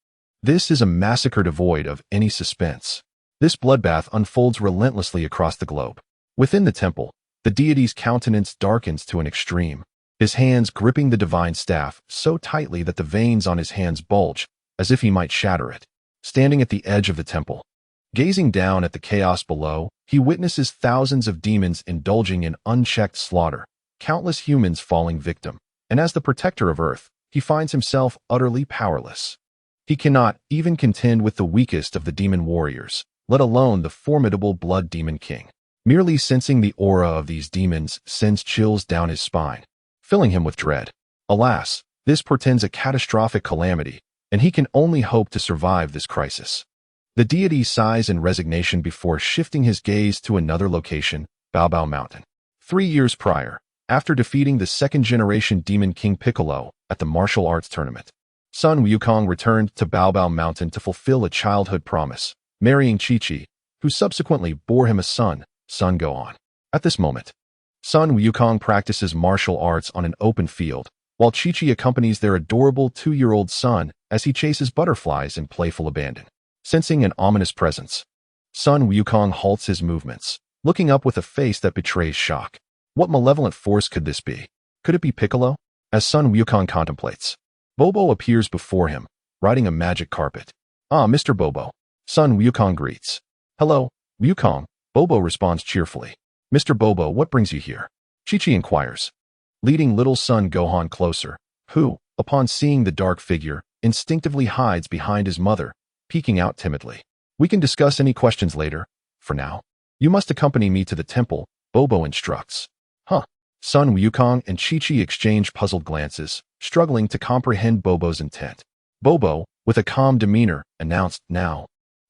This is a massacre devoid of any suspense. This bloodbath unfolds relentlessly across the globe. Within the temple, the deity's countenance darkens to an extreme, his hands gripping the divine staff so tightly that the veins on his hands bulge, as if he might shatter it. Standing at the edge of the temple, gazing down at the chaos below, he witnesses thousands of demons indulging in unchecked slaughter, countless humans falling victim, and as the protector of Earth, he finds himself utterly powerless. He cannot even contend with the weakest of the demon warriors, let alone the formidable Blood Demon King. Merely sensing the aura of these demons sends chills down his spine, filling him with dread. Alas, this portends a catastrophic calamity, and he can only hope to survive this crisis. The deity sighs in resignation before shifting his gaze to another location, Bao Mountain. 3 years prior, after defeating the second-generation Demon King Piccolo at the martial arts tournament, Sun Wukong returned to Bao Mountain to fulfill a childhood promise, marrying Chi-Chi, who subsequently bore him a son, Sun Gohan. At this moment, Sun Wukong practices martial arts on an open field, while Chi-Chi accompanies their adorable 2-year-old son as he chases butterflies in playful abandon. Sensing an ominous presence, Sun Wukong halts his movements, looking up with a face that betrays shock. What malevolent force could this be? Could it be Piccolo? As Sun Wukong contemplates, Bobo appears before him, riding a magic carpet. Ah, Mr. Bobo. Sun Wukong greets. Hello, Wukong. Bobo responds cheerfully. Mr. Bobo, what brings you here? Chi-Chi inquires, leading little son Gohan closer, who, upon seeing the dark figure, instinctively hides behind his mother, peeking out timidly. We can discuss any questions later. For now, you must accompany me to the temple, Bobo instructs. Huh. Sun Wukong and Chi-Chi exchange puzzled glances, struggling to comprehend Bobo's intent. Bobo, with a calm demeanor, announced, now.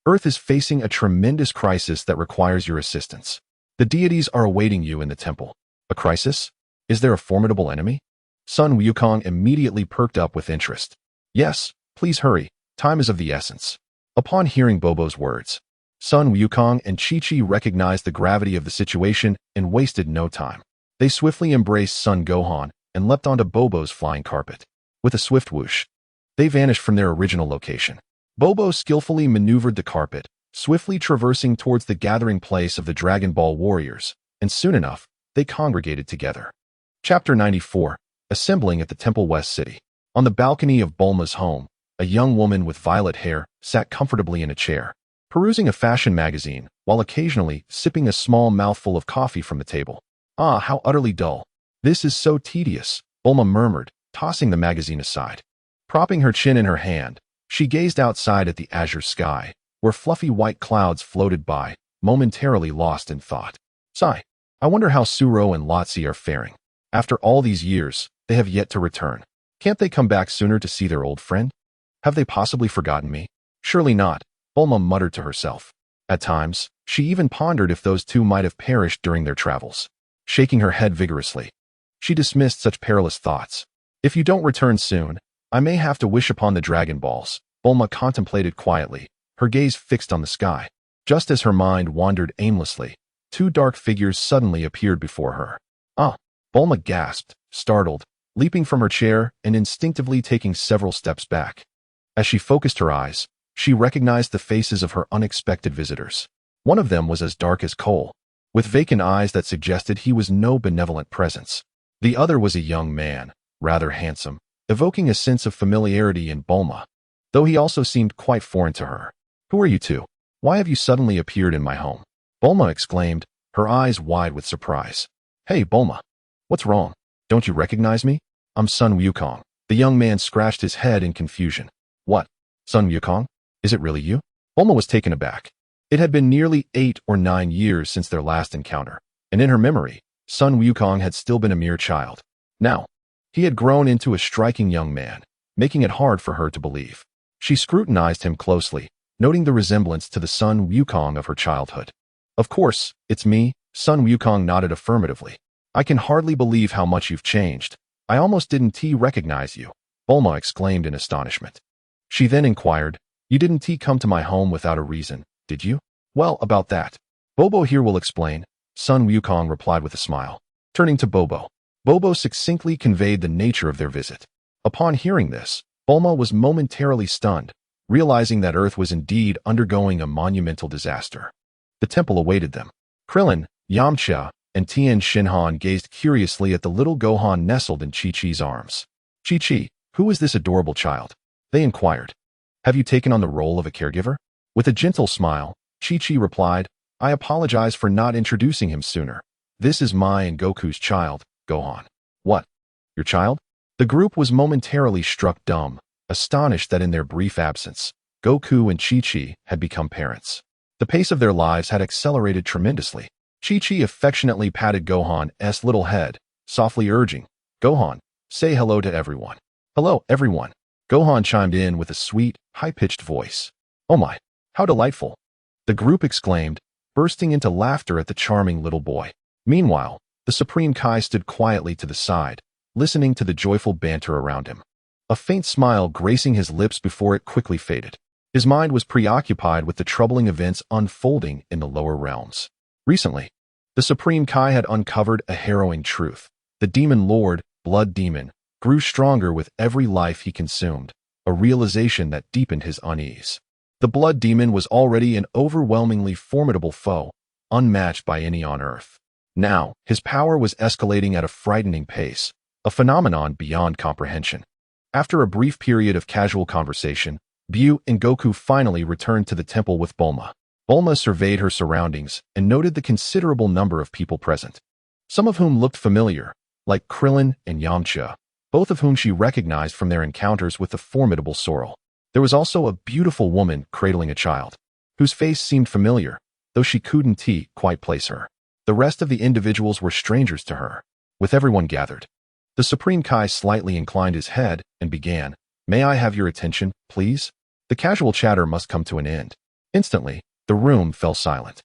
Earth is facing a tremendous crisis that requires your assistance. The deities are awaiting you in the temple. A crisis? Is there a formidable enemy? Sun Wukong immediately perked up with interest. Yes, please hurry. Time is of the essence. Upon hearing Bobo's words, Sun Wukong and Chi-Chi recognized the gravity of the situation and wasted no time. They swiftly embraced Sun Gohan and leapt onto Bobo's flying carpet. With a swift whoosh, they vanished from their original location. Bobo skillfully maneuvered the carpet, swiftly traversing towards the gathering place of the Dragon Ball warriors, and soon enough, they congregated together. Chapter 94, Assembling at the Temple West City. On the balcony of Bulma's home, a young woman with violet hair sat comfortably in a chair, perusing a fashion magazine, while occasionally sipping a small mouthful of coffee from the table. Ah, how utterly dull. This is so tedious, Bulma murmured, tossing the magazine aside. Propping her chin in her hand, she gazed outside at the azure sky, where fluffy white clouds floated by, momentarily lost in thought. Sigh. I wonder how Suro and Lotzi are faring. After all these years, they have yet to return. Can't they come back sooner to see their old friend? Have they possibly forgotten me? Surely not, Bulma muttered to herself. At times, she even pondered if those two might have perished during their travels. Shaking her head vigorously, she dismissed such perilous thoughts. If you don't return soon, I may have to wish upon the Dragon Balls, Bulma contemplated quietly, her gaze fixed on the sky. Just as her mind wandered aimlessly, two dark figures suddenly appeared before her. Ah! Bulma gasped, startled, leaping from her chair and instinctively taking several steps back. As she focused her eyes, she recognized the faces of her unexpected visitors. One of them was as dark as coal, with vacant eyes that suggested he was no benevolent presence. The other was a young man, rather handsome, evoking a sense of familiarity in Bulma, though he also seemed quite foreign to her. Who are you two? Why have you suddenly appeared in my home? Bulma exclaimed, her eyes wide with surprise. Hey, Bulma. What's wrong? Don't you recognize me? I'm Sun Wukong. The young man scratched his head in confusion. What? Sun Wukong? Is it really you? Bulma was taken aback. It had been nearly 8 or 9 years since their last encounter, and in her memory, Sun Wukong had still been a mere child. Now, he had grown into a striking young man, making it hard for her to believe. She scrutinized him closely, noting the resemblance to the Sun Wukong of her childhood. Of course, it's me, Sun Wukong nodded affirmatively. I can hardly believe how much you've changed. I almost didn't recognize you, Bulma exclaimed in astonishment. She then inquired, you didn't come to my home without a reason, did you? Well, about that. Bobo here will explain, Sun Wukong replied with a smile. Turning to Bobo. Bobo succinctly conveyed the nature of their visit. Upon hearing this, Bulma was momentarily stunned, realizing that Earth was indeed undergoing a monumental disaster. The temple awaited them. Krillin, Yamcha, and Tien Shinhan gazed curiously at the little Gohan nestled in Chi-Chi's arms. Chi-Chi, who is this adorable child? They inquired. Have you taken on the role of a caregiver? With a gentle smile, Chi-Chi replied, I apologize for not introducing him sooner. This is my and Goku's child, Gohan. What? Your child? The group was momentarily struck dumb, astonished that in their brief absence, Goku and Chi-Chi had become parents. The pace of their lives had accelerated tremendously. Chi-Chi affectionately patted Gohan's little head, softly urging, Gohan, say hello to everyone. Hello, everyone. Gohan chimed in with a sweet, high-pitched voice. Oh my, how delightful. The group exclaimed, bursting into laughter at the charming little boy. Meanwhile, the Supreme Kai stood quietly to the side, listening to the joyful banter around him. A faint smile gracing his lips before it quickly faded. His mind was preoccupied with the troubling events unfolding in the lower realms. Recently, the Supreme Kai had uncovered a harrowing truth. The Demon Lord, Blood Demon, grew stronger with every life he consumed, a realization that deepened his unease. The Blood Demon was already an overwhelmingly formidable foe, unmatched by any on Earth. Now, his power was escalating at a frightening pace, a phenomenon beyond comprehension. After a brief period of casual conversation, Bu and Goku finally returned to the temple with Bulma. Bulma surveyed her surroundings and noted the considerable number of people present, some of whom looked familiar, like Krillin and Yamcha, both of whom she recognized from their encounters with the formidable sorrel. There was also a beautiful woman cradling a child, whose face seemed familiar, though she couldn't quite place her. The rest of the individuals were strangers to her. With everyone gathered, the Supreme Kai slightly inclined his head and began, "May I have your attention, please?" The casual chatter must come to an end. Instantly, the room fell silent.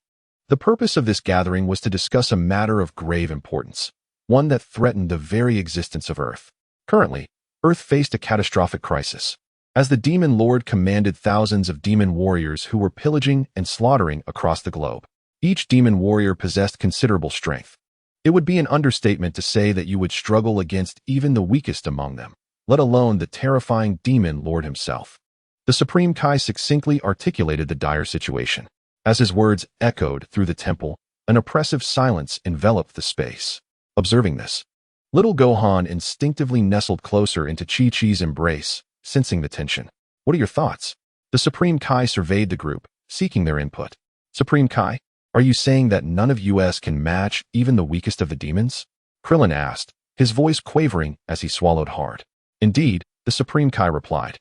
The purpose of this gathering was to discuss a matter of grave importance, one that threatened the very existence of Earth. Currently, Earth faced a catastrophic crisis, as the Demon Lord commanded thousands of demon warriors who were pillaging and slaughtering across the globe. Each demon warrior possessed considerable strength. It would be an understatement to say that you would struggle against even the weakest among them, let alone the terrifying Demon Lord himself. The Supreme Kai succinctly articulated the dire situation. As his words echoed through the temple, an oppressive silence enveloped the space. Observing this, little Gohan instinctively nestled closer into Chi-Chi's embrace, sensing the tension. "What are your thoughts?" The Supreme Kai surveyed the group, seeking their input. "Supreme Kai, are you saying that none of us can match even the weakest of the demons?" Krillin asked, his voice quavering as he swallowed hard. "Indeed," the Supreme Kai replied,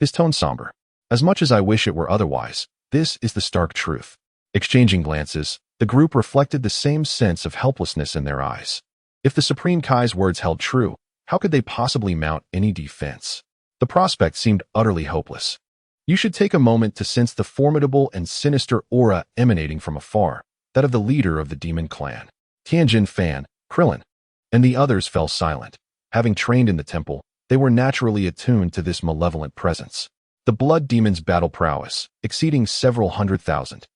his tone somber. "As much as I wish it were otherwise, this is the stark truth." Exchanging glances, the group reflected the same sense of helplessness in their eyes. If the Supreme Kai's words held true, how could they possibly mount any defense? The prospect seemed utterly hopeless. You should take a moment to sense the formidable and sinister aura emanating from afar, that of the leader of the demon clan. Tianjin Fan, Krillin, and the others fell silent. Having trained in the temple, they were naturally attuned to this malevolent presence. The blood demon's battle prowess, exceeding several 100,000,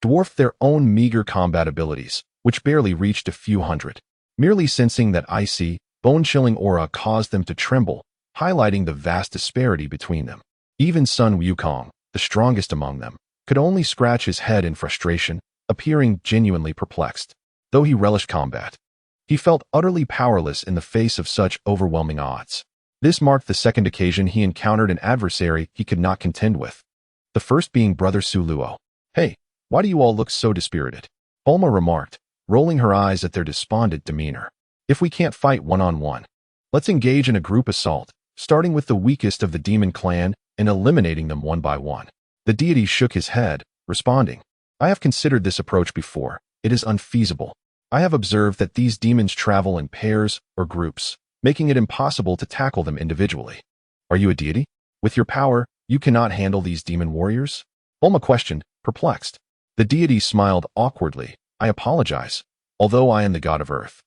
dwarfed their own meager combat abilities, which barely reached a few hundred. Merely sensing that icy, bone-chilling aura caused them to tremble, highlighting the vast disparity between them. Even Sun Wukong, the strongest among them, could only scratch his head in frustration, appearing genuinely perplexed. Though he relished combat, he felt utterly powerless in the face of such overwhelming odds. This marked the second occasion he encountered an adversary he could not contend with, the first being Brother Suluo. "Hey, why do you all look so dispirited?" Bulma remarked, rolling her eyes at their despondent demeanor. "If we can't fight one-on-one, let's engage in a group assault, starting with the weakest of the demon clan and eliminating them one by one." The deity shook his head, responding, "I have considered this approach before. It is unfeasible. I have observed that these demons travel in pairs or groups, making it impossible to tackle them individually." "Are you a deity? With your power, you cannot handle these demon warriors?" Bulma questioned, perplexed. The deity smiled awkwardly. "I apologize. Although I am the god of Earth,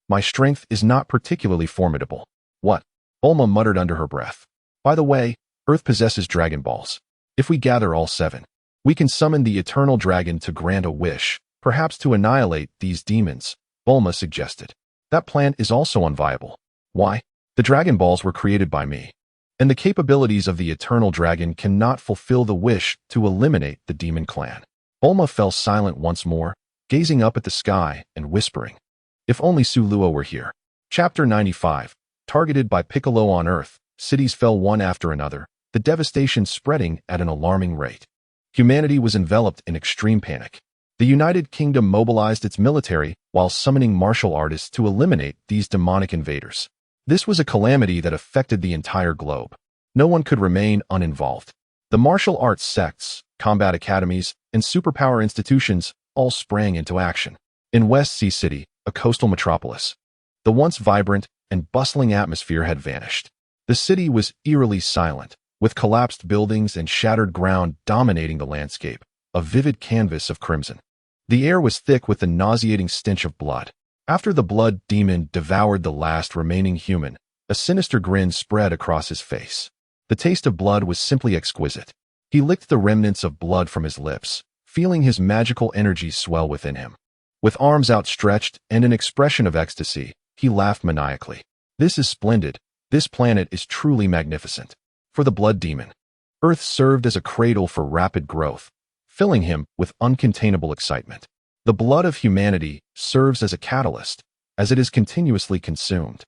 my strength is not particularly formidable." "What?" Bulma muttered under her breath. "By the way, Earth possesses Dragon Balls. If we gather all 7, we can summon the Eternal Dragon to grant a wish, perhaps to annihilate these demons," Bulma suggested. "That plan is also unviable." "Why?" "The Dragon Balls were created by me, and the capabilities of the Eternal Dragon cannot fulfill the wish to eliminate the demon clan." Bulma fell silent once more, gazing up at the sky and whispering, "If only Suluo were here." Chapter 95. Targeted by Piccolo on Earth, cities fell one after another, the devastation spreading at an alarming rate. Humanity was enveloped in extreme panic. The United Kingdom mobilized its military while summoning martial artists to eliminate these demonic invaders. This was a calamity that affected the entire globe. No one could remain uninvolved. The martial arts sects, combat academies, and superpower institutions all sprang into action. In West Sea City, a coastal metropolis, the once vibrant and bustling atmosphere had vanished. The city was eerily silent, with collapsed buildings and shattered ground dominating the landscape, a vivid canvas of crimson. The air was thick with the nauseating stench of blood. After the blood demon devoured the last remaining human, a sinister grin spread across his face. The taste of blood was simply exquisite. He licked the remnants of blood from his lips, feeling his magical energy swell within him. With arms outstretched and an expression of ecstasy, he laughed maniacally. "This is splendid. This planet is truly magnificent." For the blood demon, Earth served as a cradle for rapid growth, filling him with uncontainable excitement. The blood of humanity serves as a catalyst, as it is continuously consumed.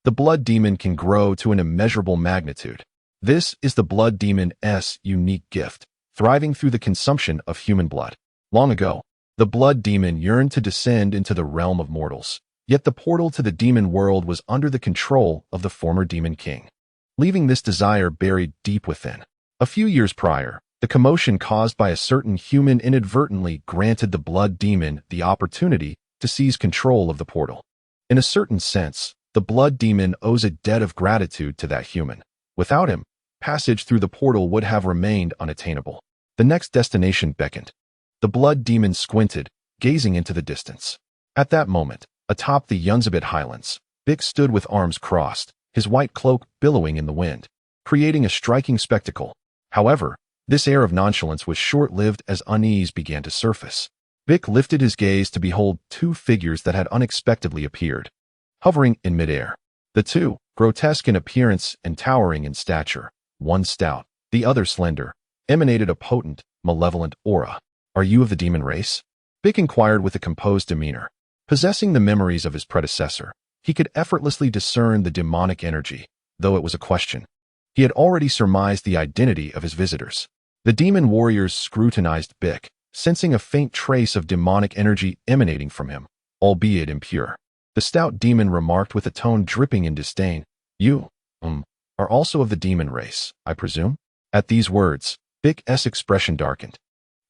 The blood demon can grow to an immeasurable magnitude. This is the blood demon's unique gift, thriving through the consumption of human blood. Long ago, the blood demon yearned to descend into the realm of mortals, Yet the portal to the demon world was under the control of the former demon king, leaving this desire buried deep within. A few years prior, the commotion caused by a certain human inadvertently granted the blood demon the opportunity to seize control of the portal. In a certain sense, the blood demon owes a debt of gratitude to that human. Without him, passage through the portal would have remained unattainable. The next destination beckoned. The blood demon squinted, gazing into the distance. At that moment, atop the Yunzabit highlands, Bik stood with arms crossed, his white cloak billowing in the wind, creating a striking spectacle. However, this air of nonchalance was short-lived as unease began to surface. Bik lifted his gaze to behold two figures that had unexpectedly appeared, hovering in midair. The two, grotesque in appearance and towering in stature, one stout, the other slender, emanated a potent, malevolent aura. "Are you of the demon race?" Bik inquired with a composed demeanor. Possessing the memories of his predecessor, he could effortlessly discern the demonic energy, though it was a question. He had already surmised the identity of his visitors. The demon warriors scrutinized Bik, sensing a faint trace of demonic energy emanating from him, albeit impure. The stout demon remarked with a tone dripping in disdain, "You, are also of the demon race, I presume?" At these words, Bik's expression darkened.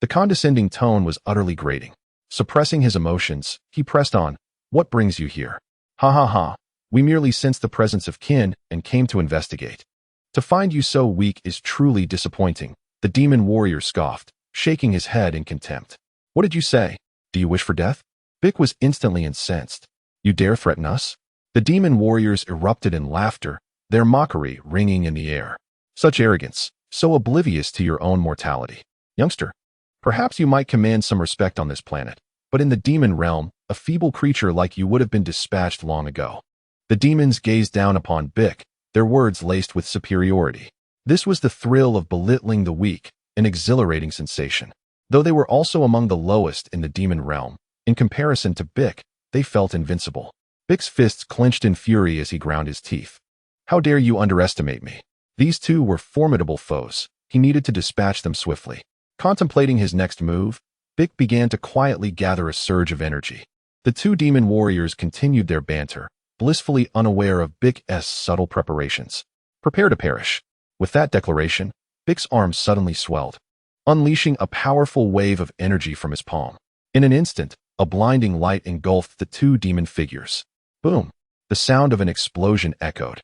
The condescending tone was utterly grating. Suppressing his emotions, he pressed on, "What brings you here?" "Ha ha ha, we merely sensed the presence of kin and came to investigate." "To find you so weak is truly disappointing," the demon warrior scoffed, shaking his head in contempt. "What did you say? Do you wish for death?" Bik was instantly incensed. "You dare threaten us?" The demon warriors erupted in laughter, their mockery ringing in the air. "Such arrogance, so oblivious to your own mortality. Youngster, perhaps you might command some respect on this planet, but in the demon realm, a feeble creature like you would have been dispatched long ago." The demons gazed down upon Bik, their words laced with superiority. This was the thrill of belittling the weak, an exhilarating sensation. Though they were also among the lowest in the demon realm, in comparison to Bik, they felt invincible. Bik's fists clenched in fury as he ground his teeth. "How dare you underestimate me?" These two were formidable foes. He needed to dispatch them swiftly. Contemplating his next move, Bik began to quietly gather a surge of energy. The two demon warriors continued their banter, blissfully unaware of Bik's subtle preparations. "Prepare to perish." With that declaration, Bik's arms suddenly swelled, unleashing a powerful wave of energy from his palm. In an instant, a blinding light engulfed the two demon figures. Boom! The sound of an explosion echoed,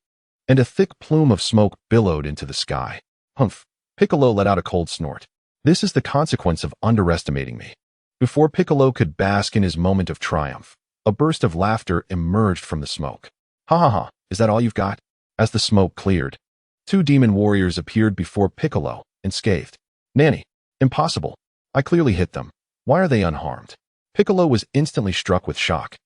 and a thick plume of smoke billowed into the sky. "Humph!" Piccolo let out a cold snort. "This is the consequence of underestimating me." Before Piccolo could bask in his moment of triumph, a burst of laughter emerged from the smoke. "Ha ha ha, is that all you've got?" As the smoke cleared, two demon warriors appeared before Piccolo and scathed. "Nanny, impossible. I clearly hit them. Why are they unharmed?" Piccolo was instantly struck with shock.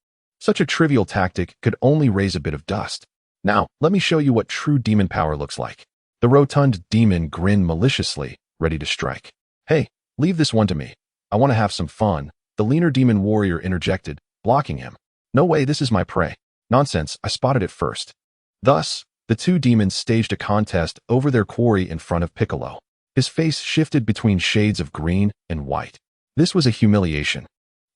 Such a trivial tactic could only raise a bit of dust. "Now, let me show you what true demon power looks like." The rotund demon grinned maliciously, ready to strike. "Hey, leave this one to me. I want to have some fun," the leaner demon warrior interjected, blocking him. "No way, this is my prey." "Nonsense, I spotted it first." Thus, the two demons staged a contest over their quarry in front of Piccolo. His face shifted between shades of green and white. This was a humiliation,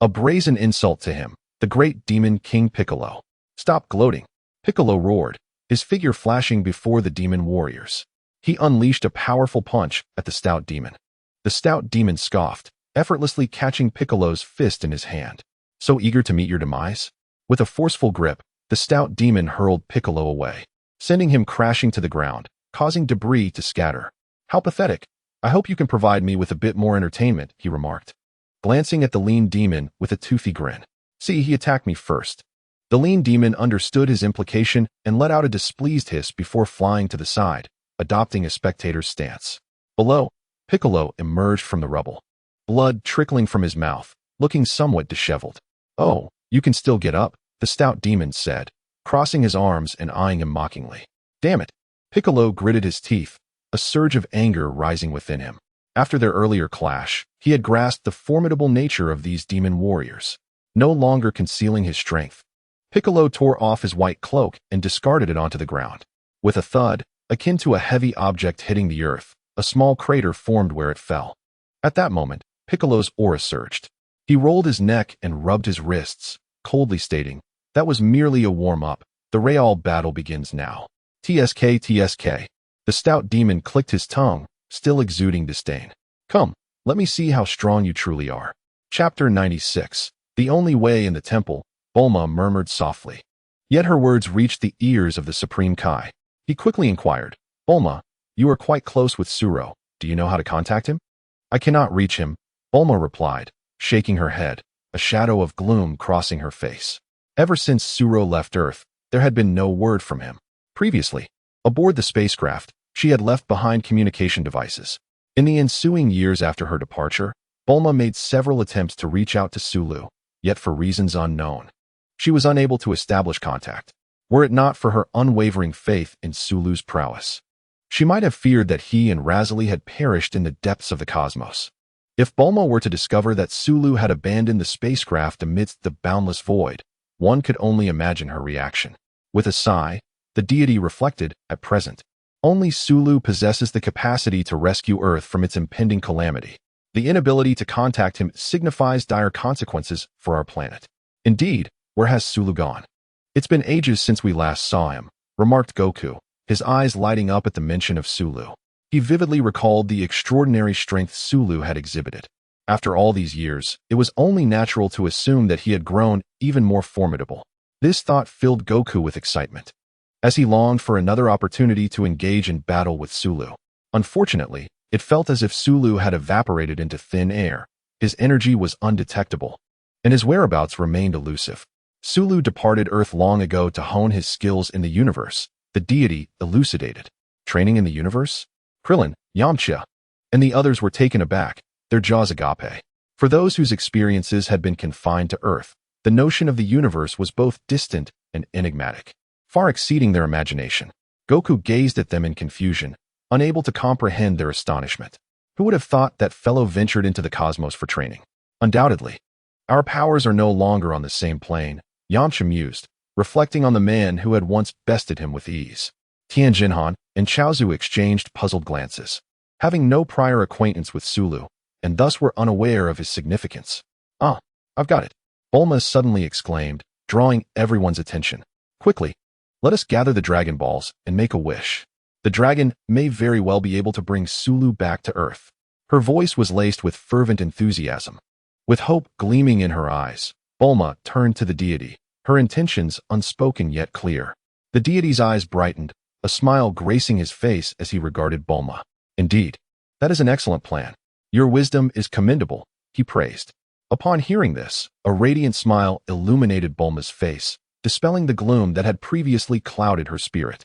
a brazen insult to him, the great demon King Piccolo. "Stop gloating," Piccolo roared, his figure flashing before the demon warriors. He unleashed a powerful punch at the stout demon. The stout demon scoffed, effortlessly catching Piccolo's fist in his hand. "So eager to meet your demise?" With a forceful grip, the stout demon hurled Piccolo away, sending him crashing to the ground, causing debris to scatter. "How pathetic. I hope you can provide me with a bit more entertainment," he remarked, glancing at the lean demon with a toothy grin. "See, he attacked me first." The lean demon understood his implication and let out a displeased hiss before flying to the side, adopting a spectator's stance. Below, Piccolo emerged from the rubble, blood trickling from his mouth, looking somewhat disheveled. "Oh, you can still get up," the stout demon said, crossing his arms and eyeing him mockingly. "Damn it!" Piccolo gritted his teeth, a surge of anger rising within him. After their earlier clash, he had grasped the formidable nature of these demon warriors. No longer concealing his strength, Piccolo tore off his white cloak and discarded it onto the ground. With a thud, akin to a heavy object hitting the earth, a small crater formed where it fell. At that moment, Piccolo's aura surged. He rolled his neck and rubbed his wrists, coldly stating, That was merely a warm-up. The real battle begins now. TSK, TSK. The stout demon clicked his tongue, still exuding disdain. Come, let me see how strong you truly are. Chapter 96. The only way in the temple, Bulma murmured softly. Yet her words reached the ears of the Supreme Kai. He quickly inquired, Bulma, you are quite close with Suro. Do you know how to contact him? I cannot reach him, Bulma replied, shaking her head, a shadow of gloom crossing her face. Ever since Suro left Earth, there had been no word from him. Previously, aboard the spacecraft, she had left behind communication devices. In the ensuing years after her departure, Bulma made several attempts to reach out to Sulu, yet for reasons unknown, she was unable to establish contact. Were it not for her unwavering faith in Sulu's prowess, she might have feared that he and Razali had perished in the depths of the cosmos. If Bulma were to discover that Sulu had abandoned the spacecraft amidst the boundless void, one could only imagine her reaction. With a sigh, the deity reflected, at present, only Sulu possesses the capacity to rescue Earth from its impending calamity. The inability to contact him signifies dire consequences for our planet. Indeed, where has Sulu gone? It's been ages since we last saw him, remarked Goku, his eyes lighting up at the mention of Sulu. He vividly recalled the extraordinary strength Sulu had exhibited. After all these years, it was only natural to assume that he had grown even more formidable. This thought filled Goku with excitement, as he longed for another opportunity to engage in battle with Sulu. Unfortunately, it felt as if Sulu had evaporated into thin air. His energy was undetectable, and his whereabouts remained elusive. Sulu departed Earth long ago to hone his skills in the universe, the deity elucidated. Training in the universe? Krillin, Yamcha, and the others were taken aback, their jaws agape. For those whose experiences had been confined to Earth, the notion of the universe was both distant and enigmatic, far exceeding their imagination. Goku gazed at them in confusion, unable to comprehend their astonishment. Who would have thought that fellow ventured into the cosmos for training? Undoubtedly, our powers are no longer on the same plane, Yamcha mused, reflecting on the man who had once bested him with ease. Tianjinhan and Chaozu exchanged puzzled glances, having no prior acquaintance with Sulu, and thus were unaware of his significance. Ah, I've got it, Bulma suddenly exclaimed, drawing everyone's attention. Quickly, let us gather the Dragon Balls and make a wish. The dragon may very well be able to bring Sulu back to Earth. Her voice was laced with fervent enthusiasm. With hope gleaming in her eyes, Bulma turned to the deity, her intentions unspoken yet clear. The deity's eyes brightened, a smile gracing his face as he regarded Bulma. Indeed, that is an excellent plan. Your wisdom is commendable, he praised. Upon hearing this, a radiant smile illuminated Bulma's face, dispelling the gloom that had previously clouded her spirit.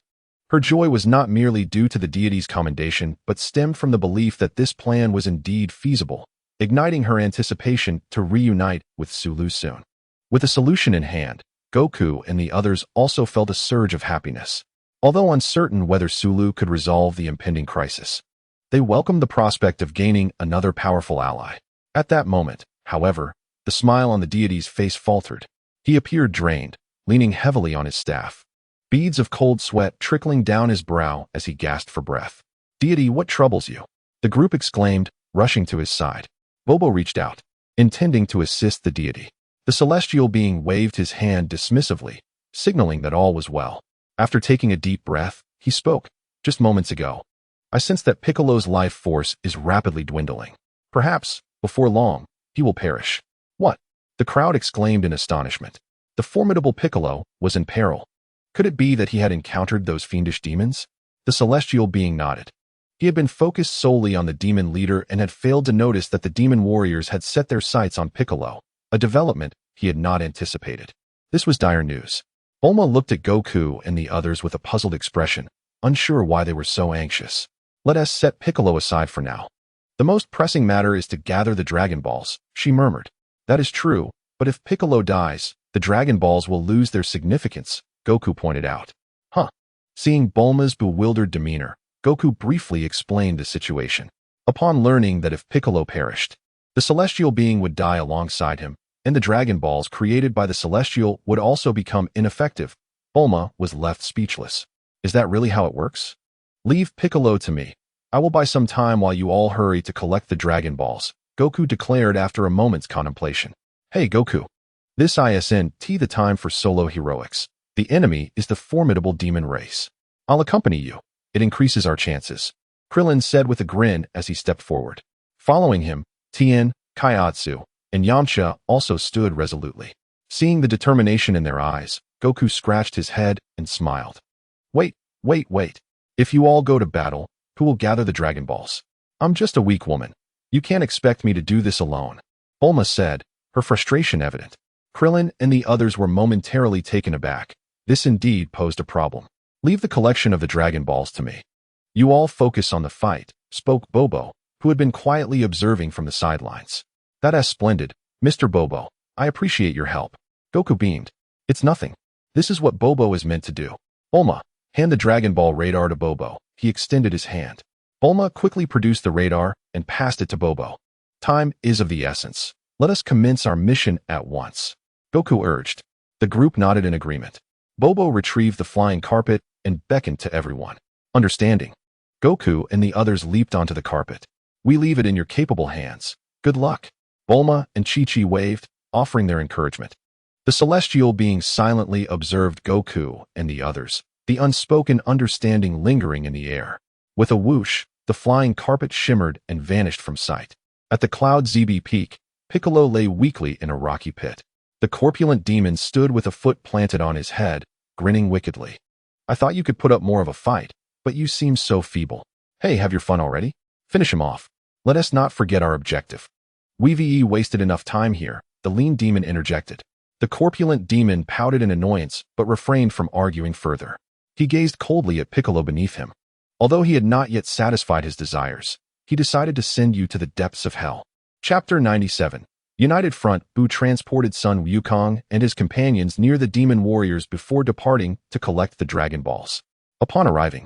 Her joy was not merely due to the deity's commendation, but stemmed from the belief that this plan was indeed feasible, igniting her anticipation to reunite with Sulu soon. With a solution in hand, Goku and the others also felt a surge of happiness. Although uncertain whether Sulu could resolve the impending crisis, they welcomed the prospect of gaining another powerful ally. At that moment, however, the smile on the deity's face faltered. He appeared drained, leaning heavily on his staff, beads of cold sweat trickling down his brow as he gasped for breath. Deity, what troubles you? The group exclaimed, rushing to his side. Bobo reached out, intending to assist the deity. The celestial being waved his hand dismissively, signaling that all was well. After taking a deep breath, he spoke. Just moments ago, I sense that Piccolo's life force is rapidly dwindling. Perhaps, before long, he will perish. What? The crowd exclaimed in astonishment. The formidable Piccolo was in peril. Could it be that he had encountered those fiendish demons? The celestial being nodded. He had been focused solely on the demon leader and had failed to notice that the demon warriors had set their sights on Piccolo, a development he had not anticipated. This was dire news. Bulma looked at Goku and the others with a puzzled expression, unsure why they were so anxious. Let us set Piccolo aside for now. The most pressing matter is to gather the Dragon Balls, she murmured. That is true, but if Piccolo dies, the Dragon Balls will lose their significance, Goku pointed out. Huh. Seeing Bulma's bewildered demeanor, Goku briefly explained the situation. Upon learning that if Piccolo perished, the celestial being would die alongside him, and the Dragon Balls created by the celestial would also become ineffective, Bulma was left speechless. Is that really how it works? Leave Piccolo to me. I will buy some time while you all hurry to collect the Dragon Balls, Goku declared after a moment's contemplation. Hey Goku. This isn't the time for solo heroics. The enemy is the formidable demon race. I'll accompany you. It increases our chances, Krillin said with a grin as he stepped forward. Following him, Tien, Kaiatsu, and Yamcha also stood resolutely. Seeing the determination in their eyes, Goku scratched his head and smiled. Wait. If you all go to battle, who will gather the Dragon Balls? I'm just a weak woman. You can't expect me to do this alone, Bulma said, her frustration evident. Krillin and the others were momentarily taken aback. This indeed posed a problem. Leave the collection of the Dragon Balls to me. You all focus on the fight, spoke Bobo, who had been quietly observing from the sidelines. That's splendid, Mr. Bobo. I appreciate your help. Goku beamed. It's nothing. This is what Bobo is meant to do. Bulma, hand the Dragon Ball radar to Bobo. He extended his hand. Bulma quickly produced the radar and passed it to Bobo. Time is of the essence. Let us commence our mission at once, Goku urged. The group nodded in agreement. Bobo retrieved the flying carpet and beckoned to everyone. Understanding. Goku and the others leaped onto the carpet. We leave it in your capable hands. Good luck. Bulma and Chi-Chi waved, offering their encouragement. The celestial being silently observed Goku and the others, the unspoken understanding lingering in the air. With a whoosh, the flying carpet shimmered and vanished from sight. At the Cloud ZB peak, Piccolo lay weakly in a rocky pit. The corpulent demon stood with a foot planted on his head, grinning wickedly. I thought you could put up more of a fight, but you seem so feeble. Hey, have your fun already? Finish him off. Let us not forget our objective. We've wasted enough time here, the lean demon interjected. The corpulent demon pouted in annoyance but refrained from arguing further. He gazed coldly at Piccolo beneath him. Although he had not yet satisfied his desires, he decided to send you to the depths of hell. Chapter 97. United Front. Buu transported Sun Wukong and his companions near the demon warriors before departing to collect the Dragon Balls. Upon arriving,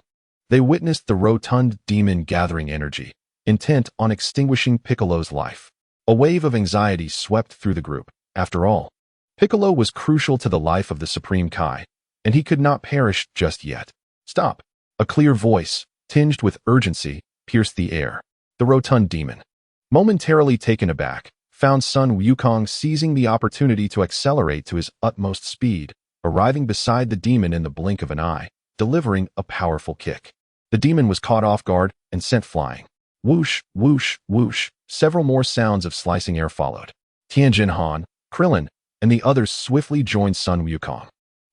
they witnessed the rotund demon gathering energy, intent on extinguishing Piccolo's life. A wave of anxiety swept through the group. After all, Piccolo was crucial to the life of the Supreme Kai, and he could not perish just yet. Stop. A clear voice, tinged with urgency, pierced the air. The rotund demon, momentarily taken aback, found Sun Wukong seizing the opportunity to accelerate to his utmost speed, arriving beside the demon in the blink of an eye, delivering a powerful kick. The demon was caught off guard and sent flying. Whoosh, whoosh, whoosh, several more sounds of slicing air followed. Tianjin Han, Krillin, and the others swiftly joined Sun Wukong.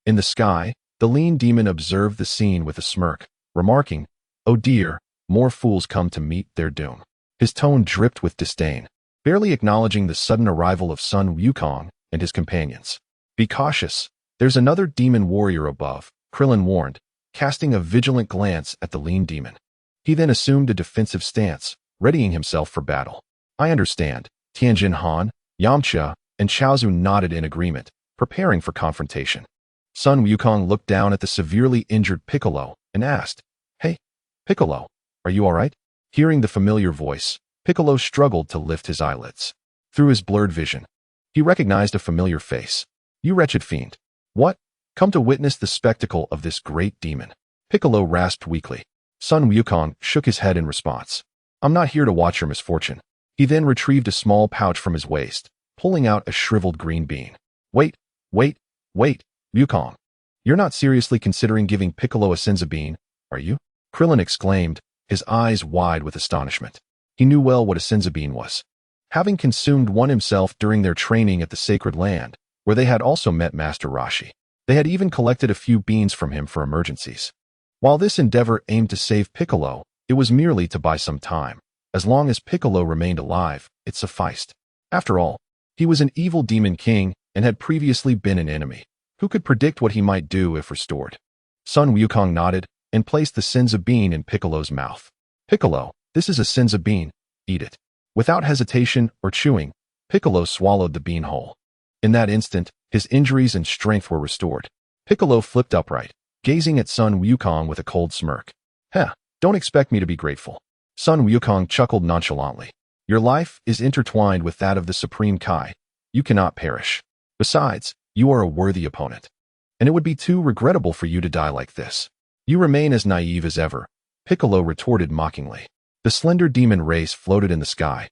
In the sky, the lean demon observed the scene with a smirk, remarking, "Oh dear, more fools come to meet their doom." His tone dripped with disdain, barely acknowledging the sudden arrival of Sun Wukong and his companions. Be cautious, there's another demon warrior above, Krillin warned, casting a vigilant glance at the lean demon. He then assumed a defensive stance, readying himself for battle. I understand. Tianjin Han, Yamcha, and Chaozu nodded in agreement, preparing for confrontation. Sun Wukong looked down at the severely injured Piccolo and asked, "Hey, Piccolo, are you all right?" Hearing the familiar voice, Piccolo struggled to lift his eyelids. Through his blurred vision, he recognized a familiar face. "You wretched fiend. What? Come to witness the spectacle of this great demon?" Piccolo rasped weakly. Sun Wukong shook his head in response. "I'm not here to watch your misfortune." He then retrieved a small pouch from his waist, pulling out a shriveled green bean. Wait, Wukong. You're not seriously considering giving Piccolo a senzu bean, are you?" Krillin exclaimed, his eyes wide with astonishment. He knew well what a senzu bean was. Having consumed one himself during their training at the Sacred Land, where they had also met Master Roshi. They had even collected a few beans from him for emergencies. While this endeavor aimed to save Piccolo, it was merely to buy some time. As long as Piccolo remained alive, it sufficed. After all, he was an evil demon king and had previously been an enemy. Who could predict what he might do if restored? Sun Wukong nodded and placed the senzu bean in Piccolo's mouth. "Piccolo, this is a senzu bean. Eat it." Without hesitation or chewing, Piccolo swallowed the bean whole. In that instant, his injuries and strength were restored. Piccolo flipped upright, gazing at Sun Wukong with a cold smirk. Don't expect me to be grateful." Sun Wukong chuckled nonchalantly. "Your life is intertwined with that of the Supreme Kai. You cannot perish. Besides, you are a worthy opponent. And it would be too regrettable for you to die like this." "You remain as naive as ever," Piccolo retorted mockingly. The slender demon race floated in the sky,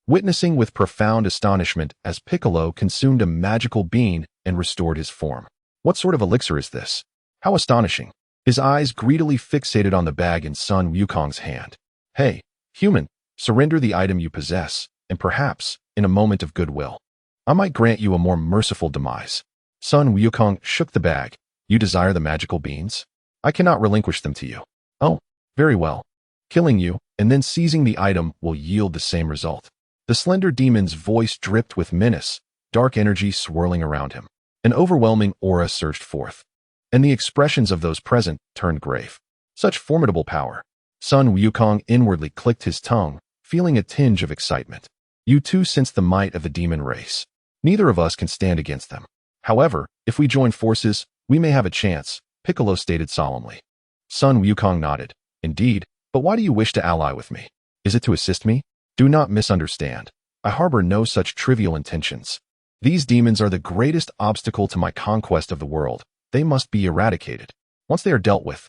witnessing with profound astonishment as Piccolo consumed a magical bean and restored his form. What sort of elixir is this? How astonishing. His eyes greedily fixated on the bag in Sun Wukong's hand. Hey, human, surrender the item you possess, and perhaps, in a moment of goodwill, I might grant you a more merciful demise. Sun Wukong shook the bag. You desire the magical beans? I cannot relinquish them to you. Oh, very well. Killing you, and then seizing the item will yield the same result. The slender demon's voice dripped with menace, dark energy swirling around him. An overwhelming aura surged forth, and the expressions of those present turned grave. Such formidable power. Sun Wukong inwardly clicked his tongue, feeling a tinge of excitement. You too sense the might of the demon race. Neither of us can stand against them. However, if we join forces, we may have a chance, Piccolo stated solemnly. Sun Wukong nodded. Indeed, but why do you wish to ally with me? Is it to assist me? Do not misunderstand. I harbor no such trivial intentions. These demons are the greatest obstacle to my conquest of the world. They must be eradicated. Once they are dealt with,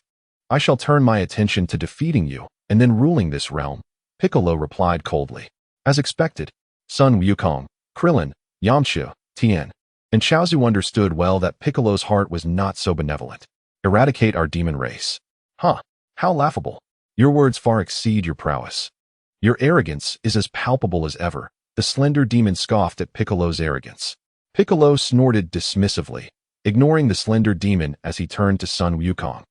I shall turn my attention to defeating you and then ruling this realm, Piccolo replied coldly. As expected, Sun Wukong, Krillin, Yamcha, Tien, and Chaozu understood well that Piccolo's heart was not so benevolent. Eradicate our demon race. Huh, how laughable. Your words far exceed your prowess. Your arrogance is as palpable as ever. The slender demon scoffed at Piccolo's arrogance. Piccolo snorted dismissively, ignoring the slender demon as he turned to Sun Wukong.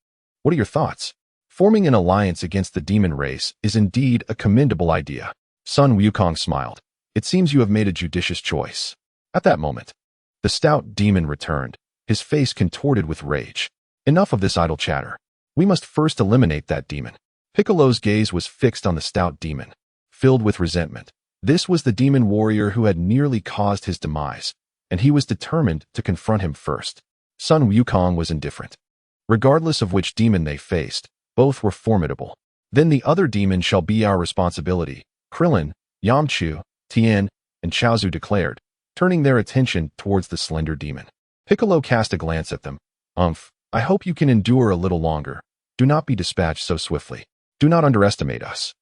What are your thoughts? Forming an alliance against the demon race is indeed a commendable idea. Sun Wukong smiled. It seems you have made a judicious choice. At that moment, the stout demon returned, his face contorted with rage. Enough of this idle chatter. We must first eliminate that demon. Piccolo's gaze was fixed on the stout demon, filled with resentment. This was the demon warrior who had nearly caused his demise, and he was determined to confront him first. Sun Wukong was indifferent. Regardless of which demon they faced, both were formidable. Then the other demon shall be our responsibility, Krillin, Yamcha, Tien, and Chaozu declared, turning their attention towards the slender demon. Piccolo cast a glance at them. I hope you can endure a little longer. Do not be dispatched so swiftly. Do not underestimate us.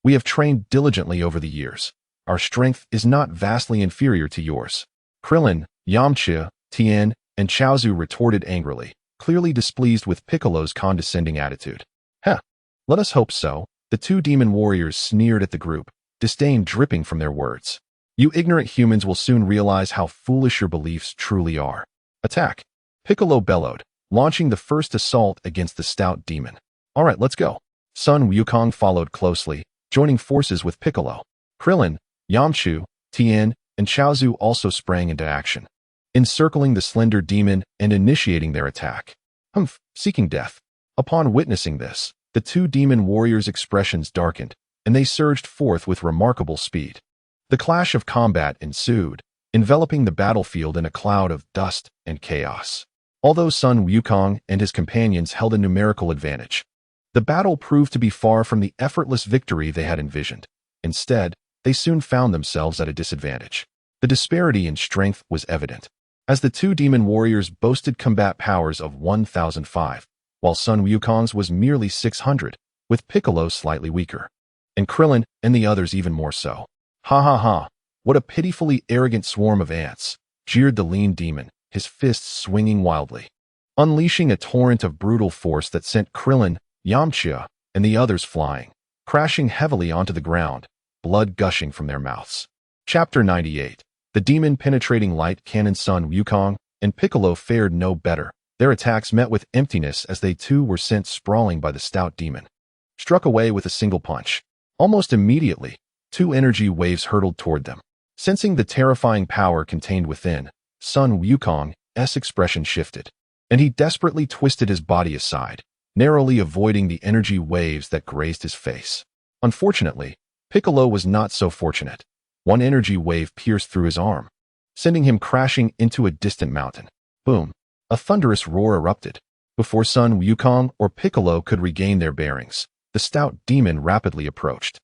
We have trained diligently over the years. Our strength is not vastly inferior to yours. Krillin, Yamcha, Tien, and Chaozu retorted angrily, clearly displeased with Piccolo's condescending attitude. Heh, let us hope so. The two demon warriors sneered at the group, disdain dripping from their words. You ignorant humans will soon realize how foolish your beliefs truly are. Attack! Piccolo bellowed, launching the first assault against the stout demon. All right, let's go. Sun Wukong followed closely, joining forces with Piccolo. Krillin, Yamcha, Tien, and Chaozu also sprang into action, encircling the slender demon and initiating their attack. Seeking death. Upon witnessing this, the two demon warriors' expressions darkened, and they surged forth with remarkable speed. The clash of combat ensued, enveloping the battlefield in a cloud of dust and chaos. Although Sun Wukong and his companions held a numerical advantage, the battle proved to be far from the effortless victory they had envisioned. Instead, they soon found themselves at a disadvantage. The disparity in strength was evident, as the two demon warriors boasted combat powers of 1,005, while Sun Wukong's was merely 600, with Piccolo slightly weaker, and Krillin and the others even more so. Ha ha ha, what a pitifully arrogant swarm of ants, jeered the lean demon, his fists swinging wildly, unleashing a torrent of brutal force that sent Krillin, Yamcha, and the others flying, crashing heavily onto the ground, blood gushing from their mouths. Chapter 98. The demon-penetrating light cannon. Sun Wukong and Piccolo fared no better. Their attacks met with emptiness as they too were sent sprawling by the stout demon. Struck away with a single punch. Almost immediately, two energy waves hurtled toward them. Sensing the terrifying power contained within, Sun Wukong's expression shifted, and he desperately twisted his body aside, narrowly avoiding the energy waves that grazed his face. Unfortunately, Piccolo was not so fortunate. One energy wave pierced through his arm, sending him crashing into a distant mountain. Boom! A thunderous roar erupted. Before Sun Wukong or Piccolo could regain their bearings, the stout demon rapidly approached,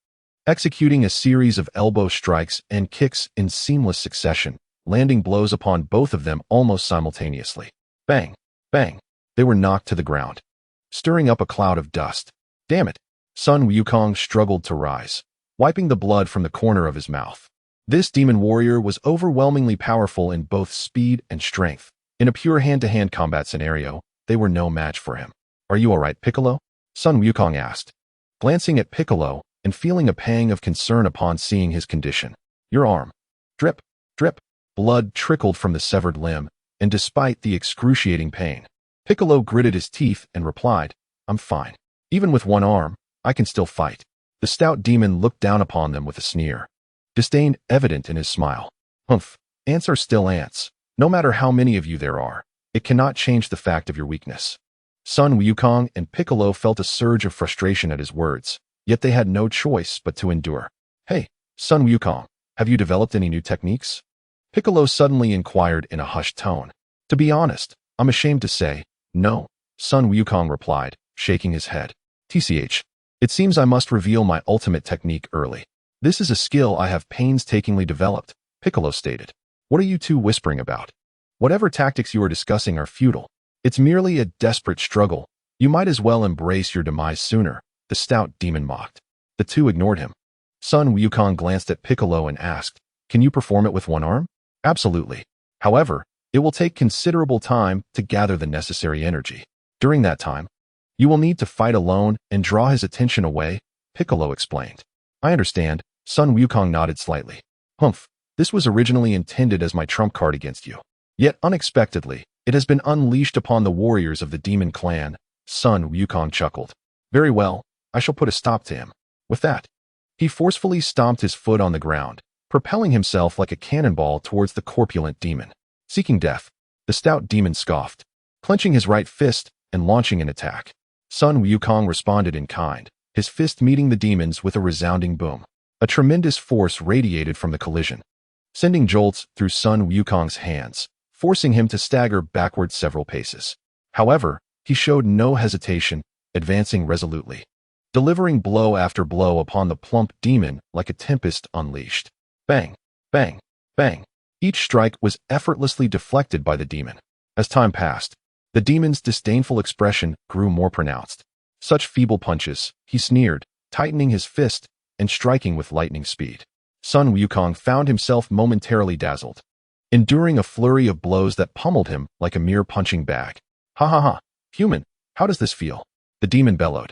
executing a series of elbow strikes and kicks in seamless succession, landing blows upon both of them almost simultaneously. Bang! Bang! They were knocked to the ground, stirring up a cloud of dust. Damn it! Sun Wukong struggled to rise, wiping the blood from the corner of his mouth. This demon warrior was overwhelmingly powerful in both speed and strength. In a pure hand-to-hand combat scenario, they were no match for him. "Are you alright, Piccolo?" Sun Wukong asked, glancing at Piccolo and feeling a pang of concern upon seeing his condition. "Your arm." Drip, drip. Blood trickled from the severed limb, and despite the excruciating pain, Piccolo gritted his teeth and replied, "I'm fine. Even with one arm, I can still fight." The stout demon looked down upon them with a sneer, disdain evident in his smile. "Humph, ants are still ants. No matter how many of you there are, it cannot change the fact of your weakness." Sun Wukong and Piccolo felt a surge of frustration at his words, yet they had no choice but to endure. "Hey, Sun Wukong, have you developed any new techniques?" Piccolo suddenly inquired in a hushed tone. "To be honest, I'm ashamed to say, no," Sun Wukong replied, shaking his head. "TCH, it seems I must reveal my ultimate technique early. This is a skill I have painstakingly developed," Piccolo stated. "What are you two whispering about? Whatever tactics you are discussing are futile. It's merely a desperate struggle. You might as well embrace your demise sooner," the stout demon mocked. The two ignored him. Sun Wukong glanced at Piccolo and asked, "Can you perform it with one arm?" "Absolutely. However, it will take considerable time to gather the necessary energy. During that time, you will need to fight alone and draw his attention away," Piccolo explained. "I understand," Sun Wukong nodded slightly. "Humph, this was originally intended as my trump card against you. Yet unexpectedly, it has been unleashed upon the warriors of the demon clan," Sun Wukong chuckled. "Very well, I shall put a stop to him." With that, he forcefully stomped his foot on the ground, propelling himself like a cannonball towards the corpulent demon. Seeking death, the stout demon scoffed, clenching his right fist and launching an attack. Sun Wukong responded in kind, his fist meeting the demon's with a resounding boom. A tremendous force radiated from the collision, sending jolts through Sun Wukong's hands, forcing him to stagger backward several paces. However, he showed no hesitation, advancing resolutely, delivering blow after blow upon the plump demon like a tempest unleashed. Bang, bang, bang. Each strike was effortlessly deflected by the demon. As time passed, the demon's disdainful expression grew more pronounced. "Such feeble punches," he sneered, tightening his fist and striking with lightning speed. Sun Wukong found himself momentarily dazzled, enduring a flurry of blows that pummeled him like a mere punching bag. "Ha ha ha, human, how does this feel?" the demon bellowed,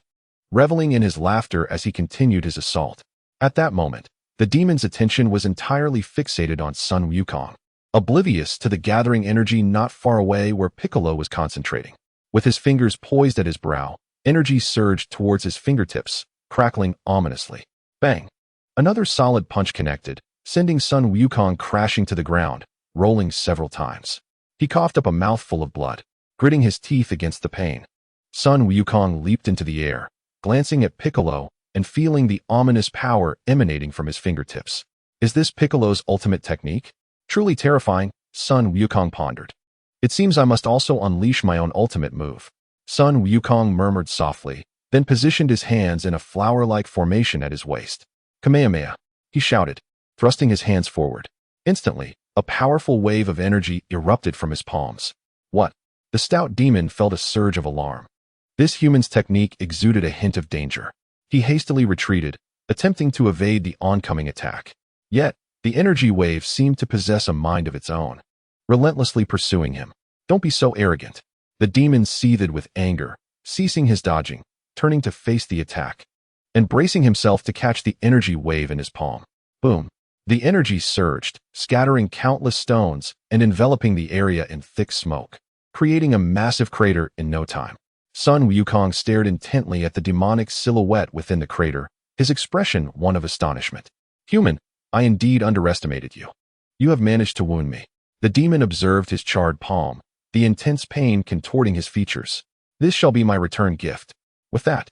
reveling in his laughter as he continued his assault. At that moment, the demon's attention was entirely fixated on Sun Wukong, oblivious to the gathering energy not far away where Piccolo was concentrating. With his fingers poised at his brow, energy surged towards his fingertips, crackling ominously. Bang! Another solid punch connected, sending Sun Wukong crashing to the ground, rolling several times. He coughed up a mouthful of blood, gritting his teeth against the pain. Sun Wukong leaped into the air, glancing at Piccolo and feeling the ominous power emanating from his fingertips. "Is this Piccolo's ultimate technique? Truly terrifying," Sun Wukong pondered. "It seems I must also unleash my own ultimate move." Sun Wukong murmured softly, then positioned his hands in a flower-like formation at his waist. "Kamehameha," he shouted, thrusting his hands forward. Instantly, a powerful wave of energy erupted from his palms. "What?" The stout demon felt a surge of alarm. This human's technique exuded a hint of danger. He hastily retreated, attempting to evade the oncoming attack. Yet, the energy wave seemed to possess a mind of its own, relentlessly pursuing him. "Don't be so arrogant." The demon seethed with anger, ceasing his dodging, turning to face the attack, and bracing himself to catch the energy wave in his palm. Boom! The energy surged, scattering countless stones and enveloping the area in thick smoke, creating a massive crater in no time. Sun Wukong stared intently at the demonic silhouette within the crater, his expression one of astonishment. "Human, I indeed underestimated you. You have managed to wound me." The demon observed his charred palm, the intense pain contorting his features. "This shall be my return gift." With that,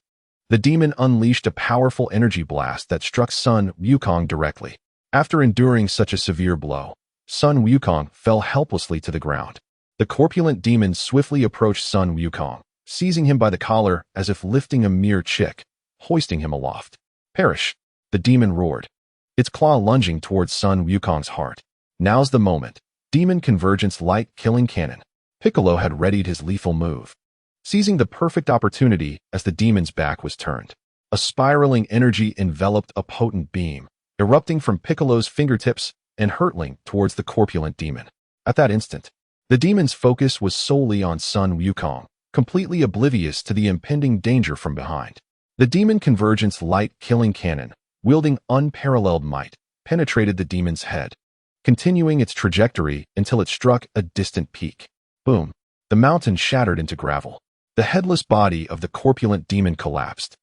the demon unleashed a powerful energy blast that struck Sun Wukong directly. After enduring such a severe blow, Sun Wukong fell helplessly to the ground. The corpulent demon swiftly approached Sun Wukong, seizing him by the collar as if lifting a mere chick, hoisting him aloft. "Perish!" the demon roared, its claw lunging towards Sun Wukong's heart. "Now's the moment." Demon Convergence Light Killing Cannon. Piccolo had readied his lethal move, seizing the perfect opportunity as the demon's back was turned. A spiraling energy enveloped a potent beam, erupting from Piccolo's fingertips and hurtling towards the corpulent demon. At that instant, the demon's focus was solely on Sun Wukong, completely oblivious to the impending danger from behind. The demon convergence light killing cannon, wielding unparalleled might, penetrated the demon's head, continuing its trajectory until it struck a distant peak. Boom! The mountain shattered into gravel. The headless body of the corpulent demon collapsed,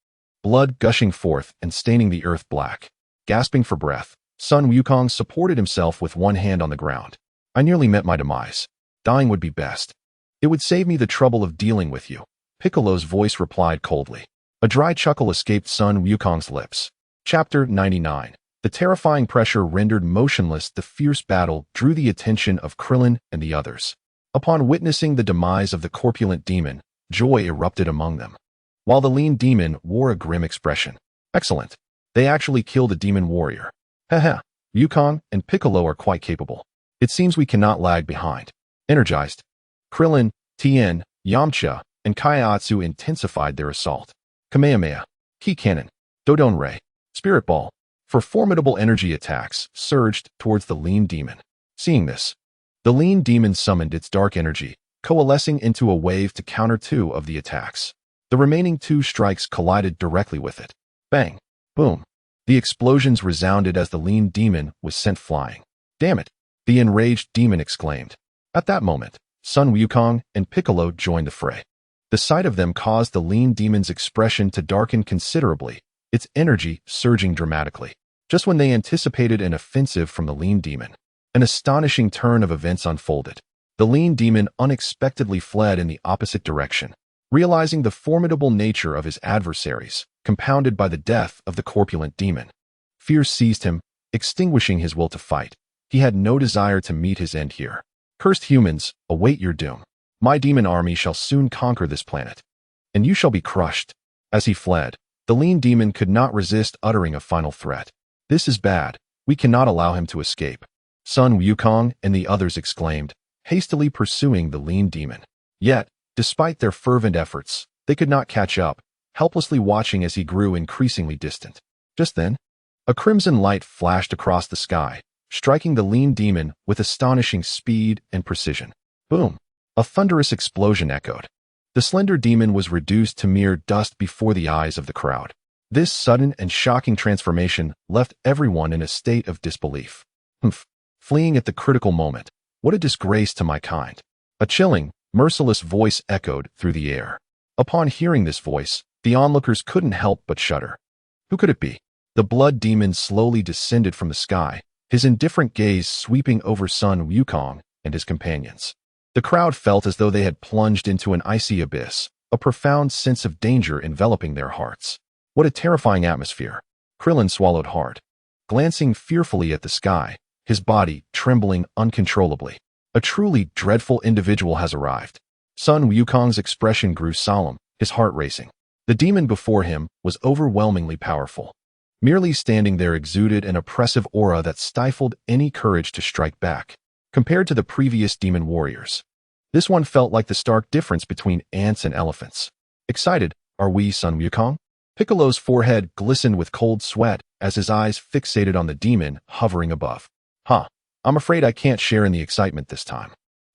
blood gushing forth and staining the earth black. Gasping for breath, Sun Wukong supported himself with one hand on the ground. I nearly met my demise. Dying would be best. It would save me the trouble of dealing with you, Piccolo's voice replied coldly. A dry chuckle escaped Sun Wukong's lips. Chapter 99. The terrifying pressure rendered motionless the fierce battle drew the attention of Krillin and the others. Upon witnessing the demise of the corpulent demon, joy erupted among them, while the lean demon wore a grim expression. Excellent. They actually killed a demon warrior. Haha, Wukong and Piccolo are quite capable. It seems we cannot lag behind. Energized, Krillin, Tien, Yamcha, and Kaiatsu intensified their assault. Kamehameha, Ki Cannon, Dodon Ray, Spirit Ball, for formidable energy attacks, surged towards the lean demon. Seeing this, the lean demon summoned its dark energy, coalescing into a wave to counter two of the attacks. The remaining two strikes collided directly with it. Bang! Boom! The explosions resounded as the lean demon was sent flying. Damn it! The enraged demon exclaimed. At that moment, Sun Wukong and Piccolo joined the fray. The sight of them caused the lean demon's expression to darken considerably, its energy surging dramatically. Just when they anticipated an offensive from the lean demon, an astonishing turn of events unfolded. The lean demon unexpectedly fled in the opposite direction. Realizing the formidable nature of his adversaries, compounded by the death of the corpulent demon, fear seized him, extinguishing his will to fight. He had no desire to meet his end here. Cursed humans, await your doom. My demon army shall soon conquer this planet, and you shall be crushed. As he fled, the lean demon could not resist uttering a final threat. This is bad. We cannot allow him to escape. Sun Wukong and the others exclaimed, hastily pursuing the lean demon. Yet, despite their fervent efforts, they could not catch up, helplessly watching as he grew increasingly distant. Just then, a crimson light flashed across the sky, striking the lean demon with astonishing speed and precision. Boom! A thunderous explosion echoed. The slender demon was reduced to mere dust before the eyes of the crowd. This sudden and shocking transformation left everyone in a state of disbelief. Fleeing at the critical moment. What a disgrace to my kind. A chilling, merciless voice echoed through the air. Upon hearing this voice, the onlookers couldn't help but shudder. Who could it be? The blood demon slowly descended from the sky, his indifferent gaze sweeping over Sun Wukong and his companions. The crowd felt as though they had plunged into an icy abyss, a profound sense of danger enveloping their hearts. What a terrifying atmosphere. Krillin swallowed hard, glancing fearfully at the sky, his body trembling uncontrollably. A truly dreadful individual has arrived. Sun Wukong's expression grew solemn, his heart racing. The demon before him was overwhelmingly powerful. Merely standing there exuded an oppressive aura that stifled any courage to strike back. Compared to the previous demon warriors, this one felt like the stark difference between ants and elephants. Excited, are we, Sun Wukong? Piccolo's forehead glistened with cold sweat as his eyes fixated on the demon hovering above. I'm afraid I can't share in the excitement this time.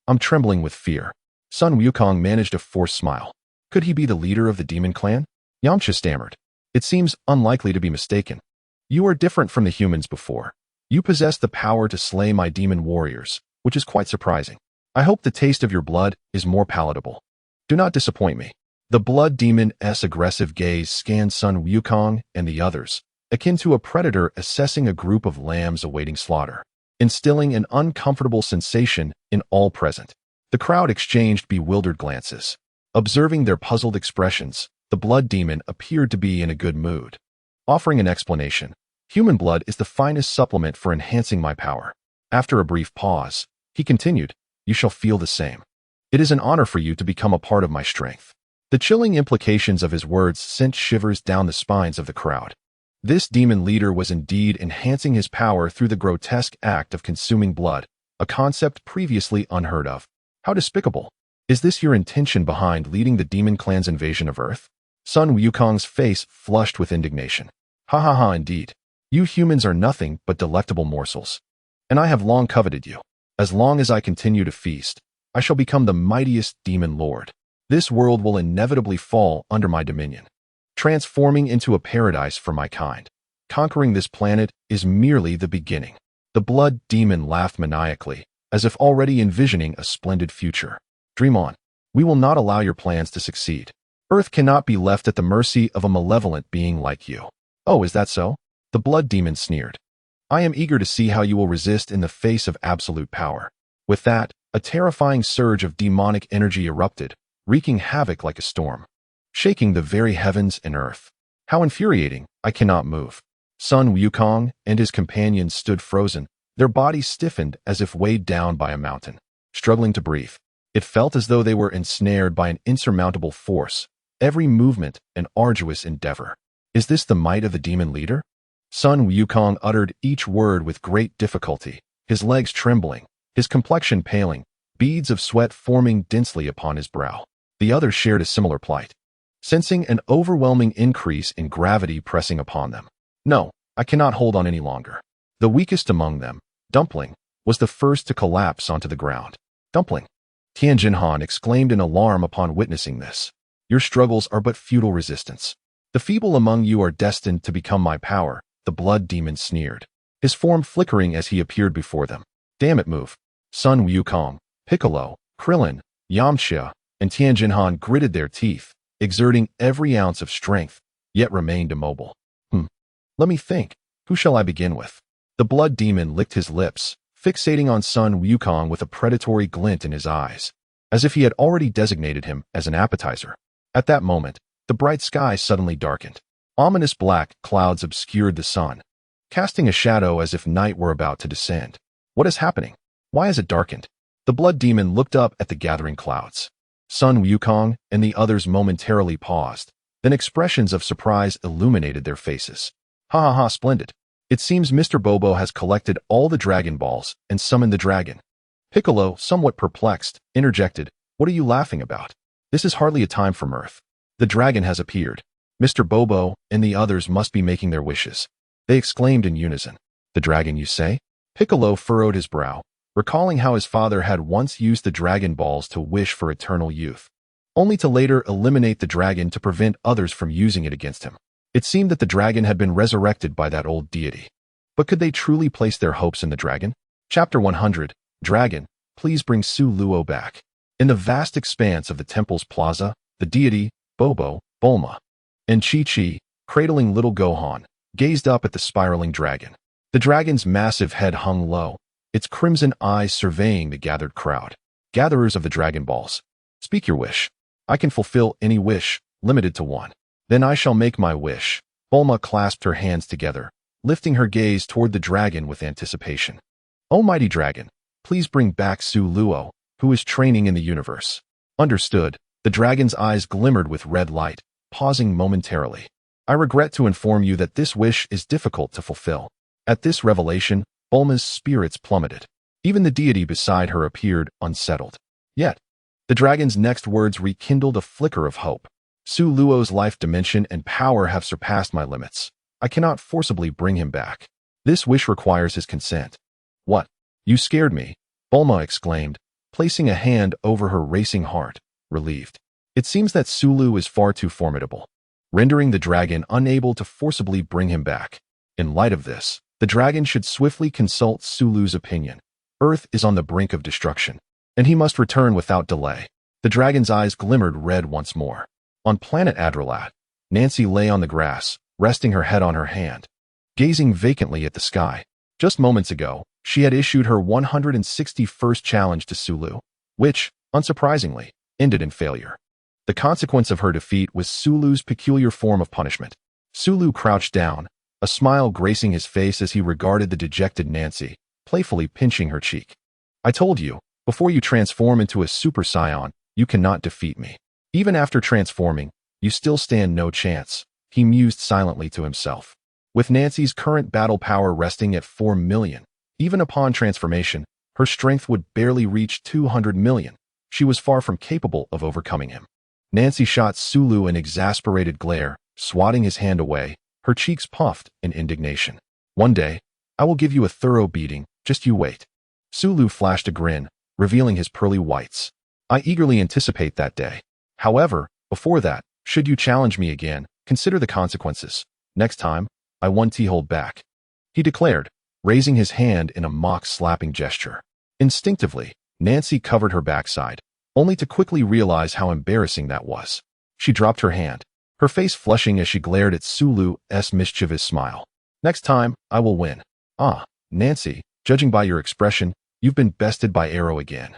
I'm trembling with fear. Sun Wukong managed a forced smile. Could he be the leader of the demon clan? Yamcha stammered. It seems unlikely to be mistaken. You are different from the humans before. You possess the power to slay my demon warriors, which is quite surprising. I hope the taste of your blood is more palatable. Do not disappoint me. The blood demon's aggressive gaze scanned Sun Wukong and the others, akin to a predator assessing a group of lambs awaiting slaughter, instilling an uncomfortable sensation in all present. The crowd exchanged bewildered glances. Observing their puzzled expressions, the blood demon appeared to be in a good mood. Offering an explanation, human blood is the finest supplement for enhancing my power. After a brief pause, he continued, you shall feel the same. It is an honor for you to become a part of my strength. The chilling implications of his words sent shivers down the spines of the crowd. This demon leader was indeed enhancing his power through the grotesque act of consuming blood, a concept previously unheard of. How despicable. Is this your intention behind leading the demon clan's invasion of Earth? Sun Wukong's face flushed with indignation. Ha ha ha, indeed. You humans are nothing but delectable morsels. And I have long coveted you. As long as I continue to feast, I shall become the mightiest demon lord. This world will inevitably fall under my dominion, transforming into a paradise for my kind. Conquering this planet is merely the beginning. The blood demon laughed maniacally, as if already envisioning a splendid future. Dream on. We will not allow your plans to succeed. Earth cannot be left at the mercy of a malevolent being like you. Oh, is that so? The blood demon sneered. I am eager to see how you will resist in the face of absolute power. With that, a terrifying surge of demonic energy erupted, wreaking havoc like a storm, shaking the very heavens and earth. How infuriating! I cannot move. Sun Wukong and his companions stood frozen, their bodies stiffened as if weighed down by a mountain. Struggling to breathe, it felt as though they were ensnared by an insurmountable force, every movement an arduous endeavor. Is this the might of the demon leader? Sun Wukong uttered each word with great difficulty, his legs trembling, his complexion paling, beads of sweat forming densely upon his brow. The others shared a similar plight, sensing an overwhelming increase in gravity pressing upon them. No, I cannot hold on any longer. The weakest among them, Dumpling, was the first to collapse onto the ground. Dumpling! Tianjinhan exclaimed in alarm upon witnessing this. Your struggles are but futile resistance. The feeble among you are destined to become my power, the blood demon sneered, his form flickering as he appeared before them. Damn it, move. Sun Wukong, Piccolo, Krillin, Yamcha, and Tianjinhan gritted their teeth, exerting every ounce of strength, yet remained immobile. Let me think. Who shall I begin with? The blood demon licked his lips, fixating on Sun Wukong with a predatory glint in his eyes, as if he had already designated him as an appetizer. At that moment, the bright sky suddenly darkened. Ominous black clouds obscured the sun, casting a shadow as if night were about to descend. What is happening? Why is it darkened? The blood demon looked up at the gathering clouds. Sun Wukong and the others momentarily paused, then expressions of surprise illuminated their faces. Ha ha ha, splendid. It seems Mr. Bobo has collected all the Dragon Balls and summoned the dragon. Piccolo, somewhat perplexed, interjected, What are you laughing about? This is hardly a time for mirth. The dragon has appeared. Mr. Bobo and the others must be making their wishes. They exclaimed in unison. The dragon, you say? Piccolo furrowed his brow, recalling how his father had once used the Dragon Balls to wish for eternal youth, only to later eliminate the dragon to prevent others from using it against him. It seemed that the dragon had been resurrected by that old deity. But could they truly place their hopes in the dragon? Chapter 100, Dragon, please bring Su Luo back. In the vast expanse of the temple's plaza, the deity, Bobo, Bulma, and Chi-Chi, cradling little Gohan, gazed up at the spiraling dragon. The dragon's massive head hung low, its crimson eyes surveying the gathered crowd. Gatherers of the Dragon Balls, speak your wish. I can fulfill any wish, limited to one. Then I shall make my wish. Bulma clasped her hands together, lifting her gaze toward the dragon with anticipation. O mighty dragon, please bring back Su Luo, who is training in the universe. Understood. The dragon's eyes glimmered with red light, pausing momentarily. I regret to inform you that this wish is difficult to fulfill. At this revelation, Bulma's spirits plummeted. Even the deity beside her appeared unsettled. Yet, the dragon's next words rekindled a flicker of hope. Su Luo's life dimension and power have surpassed my limits. I cannot forcibly bring him back. This wish requires his consent. What? You scared me, Bulma exclaimed, placing a hand over her racing heart, relieved. It seems that Sulu is far too formidable, rendering the dragon unable to forcibly bring him back. In light of this, the dragon should swiftly consult Sulu's opinion. Earth is on the brink of destruction, and he must return without delay. The dragon's eyes glimmered red once more. On planet Adralat, Nancy lay on the grass, resting her head on her hand, gazing vacantly at the sky. Just moments ago, she had issued her 161st challenge to Sulu, which, unsurprisingly, ended in failure. The consequence of her defeat was Sulu's peculiar form of punishment. Sulu crouched down, a smile gracing his face as he regarded the dejected Nancy, playfully pinching her cheek. I told you, before you transform into a Super Saiyan, you cannot defeat me. Even after transforming, you still stand no chance, he mused silently to himself. With Nancy's current battle power resting at 4 million, even upon transformation, her strength would barely reach 200 million. She was far from capable of overcoming him. Nancy shot Sulu an exasperated glare, swatting his hand away, her cheeks puffed in indignation. One day, I will give you a thorough beating, just you wait. Sulu flashed a grin, revealing his pearly whites. I eagerly anticipate that day. However, before that, should you challenge me again, consider the consequences. Next time, I won't hold back. He declared, raising his hand in a mock slapping gesture. Instinctively, Nancy covered her backside, only to quickly realize how embarrassing that was. She dropped her hand, her face flushing as she glared at Sulu's mischievous smile. Next time, I will win. Ah, Nancy, judging by your expression, you've been bested by Arrow again.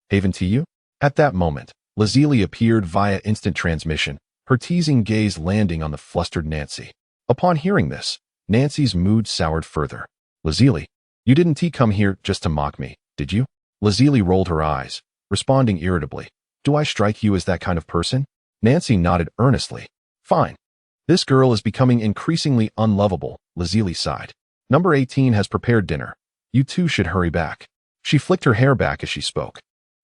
Haven to you? At that moment, Lazuli appeared via instant transmission, her teasing gaze landing on the flustered Nancy. Upon hearing this, Nancy's mood soured further. Lazuli, you didn't come here just to mock me, did you? Lazuli rolled her eyes, responding irritably. Do I strike you as that kind of person? Nancy nodded earnestly. Fine. This girl is becoming increasingly unlovable, Lazuli sighed. Number 18 has prepared dinner. You two should hurry back. She flicked her hair back as she spoke.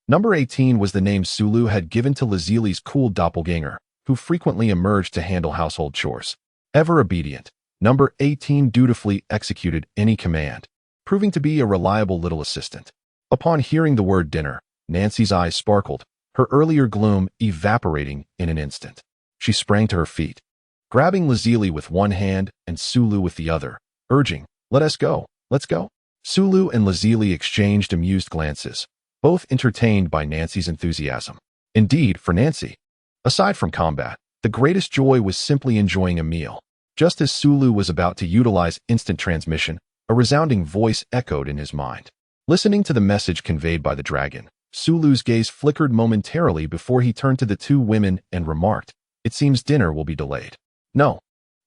Number 18 was the name Sulu had given to Lazuli's cool doppelganger, who frequently emerged to handle household chores. Ever obedient, Number 18 dutifully executed any command, proving to be a reliable little assistant. Upon hearing the word dinner, Nancy's eyes sparkled, her earlier gloom evaporating in an instant. She sprang to her feet, grabbing Lazuli with one hand and Sulu with the other, urging, let us go, let's go. Sulu and Lazuli exchanged amused glances, both entertained by Nancy's enthusiasm. Indeed, for Nancy, aside from combat, the greatest joy was simply enjoying a meal. Just as Sulu was about to utilize instant transmission, a resounding voice echoed in his mind. Listening to the message conveyed by the dragon, Sulu's gaze flickered momentarily before he turned to the two women and remarked, it seems dinner will be delayed. No.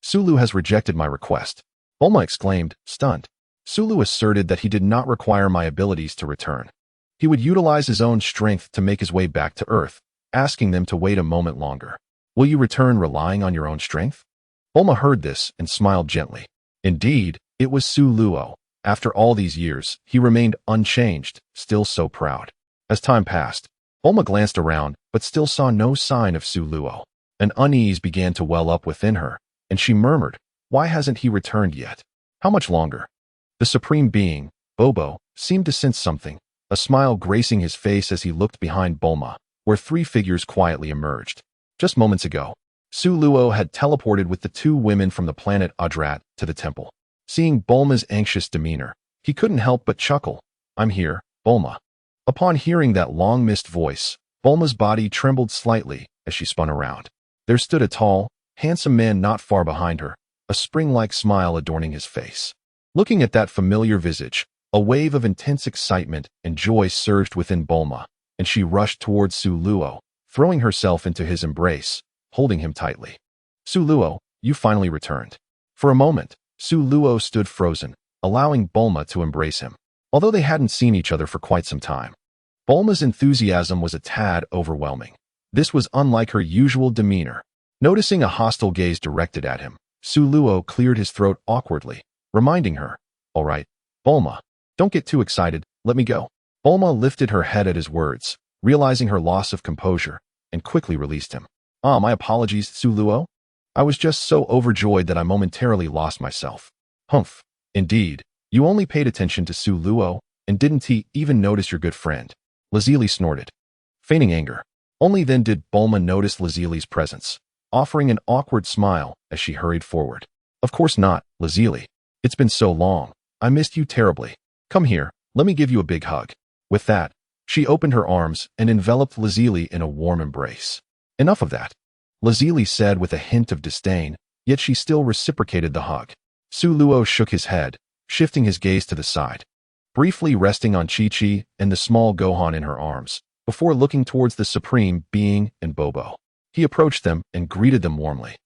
Sulu has rejected my request. Bulma exclaimed, stunned. Sulu asserted that he did not require my abilities to return. He would utilize his own strength to make his way back to Earth, asking them to wait a moment longer. Will you return relying on your own strength? Bulma heard this and smiled gently. Indeed, it was Suluo. After all these years, he remained unchanged, still so proud. As time passed, Bulma glanced around, but still saw no sign of Suluo. An unease began to well up within her, and she murmured, why hasn't he returned yet? How much longer? The Supreme Being, Bobo, seemed to sense something, a smile gracing his face as he looked behind Bulma, where three figures quietly emerged. Just moments ago, Suluo had teleported with the two women from the planet Adrat to the temple. Seeing Bulma's anxious demeanor, he couldn't help but chuckle. I'm here, Bulma. Upon hearing that long-missed voice, Bulma's body trembled slightly as she spun around. There stood a tall, handsome man not far behind her, a spring-like smile adorning his face. Looking at that familiar visage, a wave of intense excitement and joy surged within Bulma, and she rushed towards Suluo, throwing herself into his embrace, holding him tightly. Suluo, you finally returned. For a moment, Suluo stood frozen, allowing Bulma to embrace him, although they hadn't seen each other for quite some time. Bulma's enthusiasm was a tad overwhelming. This was unlike her usual demeanor. Noticing a hostile gaze directed at him, Suluo cleared his throat awkwardly, reminding her, all right, Bulma, don't get too excited, let me go. Bulma lifted her head at his words, realizing her loss of composure, and quickly released him. My apologies, Suluo. I was just so overjoyed that I momentarily lost myself. Humph. Indeed, you only paid attention to Suluo, and didn't he even notice your good friend? Lazuli snorted, feigning anger. Only then did Bulma notice Lazuli's presence, offering an awkward smile as she hurried forward. Of course not, Lazuli. It's been so long. I missed you terribly. Come here, let me give you a big hug. With that, she opened her arms and enveloped Lazuli in a warm embrace. Enough of that, Lazuli said with a hint of disdain, yet she still reciprocated the hug. Suluo shook his head, shifting his gaze to the side, briefly resting on Chi-Chi and the small Gohan in her arms, before looking towards the Supreme Being and Bobo. He approached them and greeted them warmly.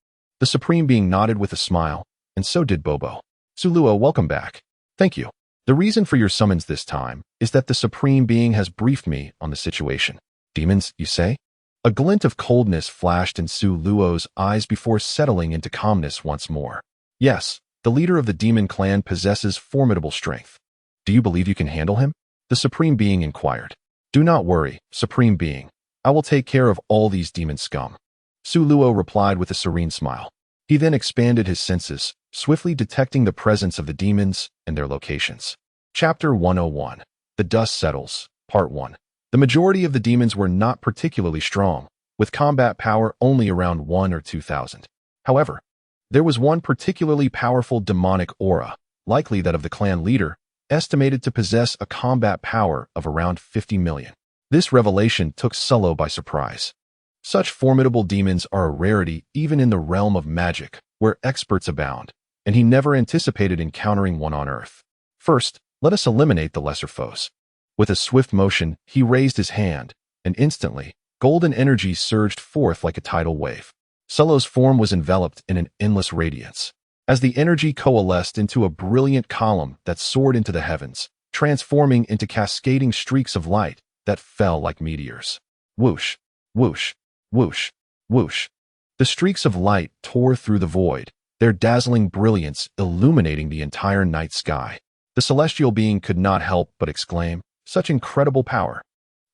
The Supreme Being nodded with a smile, and so did Bobo. Suluo, welcome back. Thank you. The reason for your summons this time is that the Supreme Being has briefed me on the situation. Demons, you say? A glint of coldness flashed in Suluo's eyes before settling into calmness once more. Yes, the leader of the demon clan possesses formidable strength. Do you believe you can handle him? The Supreme Being inquired. Do not worry, Supreme Being. I will take care of all these demon scum. Suluo replied with a serene smile. He then expanded his senses, swiftly detecting the presence of the demons and their locations. Chapter 101. The Dust Settles, Part 1. The majority of the demons were not particularly strong, with combat power only around 1 or 2,000. However, there was one particularly powerful demonic aura, likely that of the clan leader, estimated to possess a combat power of around 50 million. This revelation took Sullo by surprise. Such formidable demons are a rarity even in the realm of magic, where experts abound, and he never anticipated encountering one on Earth. First, let us eliminate the lesser foes. With a swift motion, he raised his hand, and instantly, golden energy surged forth like a tidal wave. Sullo's form was enveloped in an endless radiance. As the energy coalesced into a brilliant column that soared into the heavens, transforming into cascading streaks of light that fell like meteors. Whoosh, whoosh, whoosh, whoosh. The streaks of light tore through the void, their dazzling brilliance illuminating the entire night sky. The celestial being could not help but exclaim, "Such incredible power!"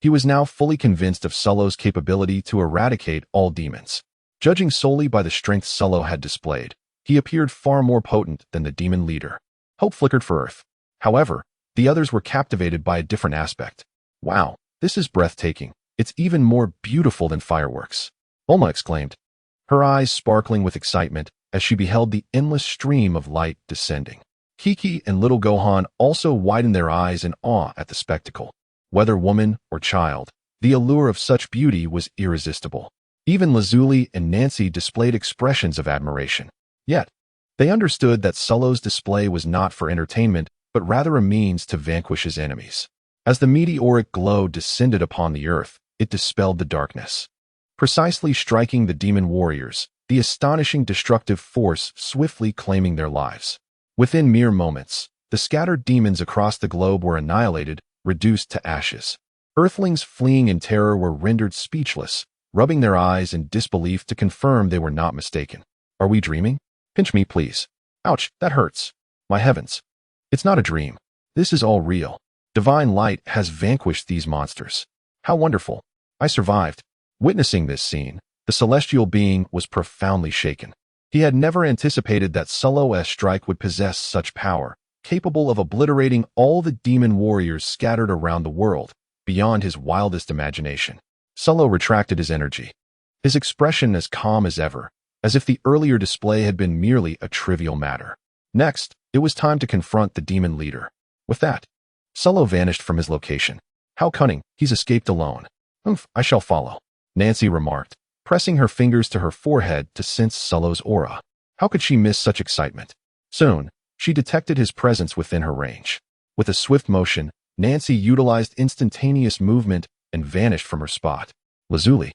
He was now fully convinced of Sullo's capability to eradicate all demons. Judging solely by the strength Sullo had displayed, he appeared far more potent than the demon leader. Hope flickered for Earth. However, the others were captivated by a different aspect. "Wow, this is breathtaking. It's even more beautiful than fireworks," Bulma exclaimed, her eyes sparkling with excitement as she beheld the endless stream of light descending. Kiki and little Gohan also widened their eyes in awe at the spectacle. Whether woman or child, the allure of such beauty was irresistible. Even Lazuli and Nancy displayed expressions of admiration. Yet, they understood that Sullo's display was not for entertainment, but rather a means to vanquish his enemies. As the meteoric glow descended upon the earth, it dispelled the darkness. Precisely striking the demon warriors, the astonishing destructive force swiftly claiming their lives. Within mere moments, the scattered demons across the globe were annihilated, reduced to ashes. Earthlings fleeing in terror were rendered speechless, rubbing their eyes in disbelief to confirm they were not mistaken. "Are we dreaming? Pinch me, please. Ouch, that hurts. My heavens. It's not a dream. This is all real. Divine light has vanquished these monsters. How wonderful. I survived." Witnessing this scene, the celestial being was profoundly shaken. He had never anticipated that Sullo's strike would possess such power, capable of obliterating all the demon warriors scattered around the world, beyond his wildest imagination. Sullo retracted his energy, his expression as calm as ever, as if the earlier display had been merely a trivial matter. Next, it was time to confront the demon leader. With that, Sullo vanished from his location. "How cunning, he's escaped alone. I shall follow," Nancy remarked, pressing her fingers to her forehead to sense Sullo's aura. How could she miss such excitement? Soon, she detected his presence within her range. With a swift motion, Nancy utilized instantaneous movement and vanished from her spot. "Lazuli,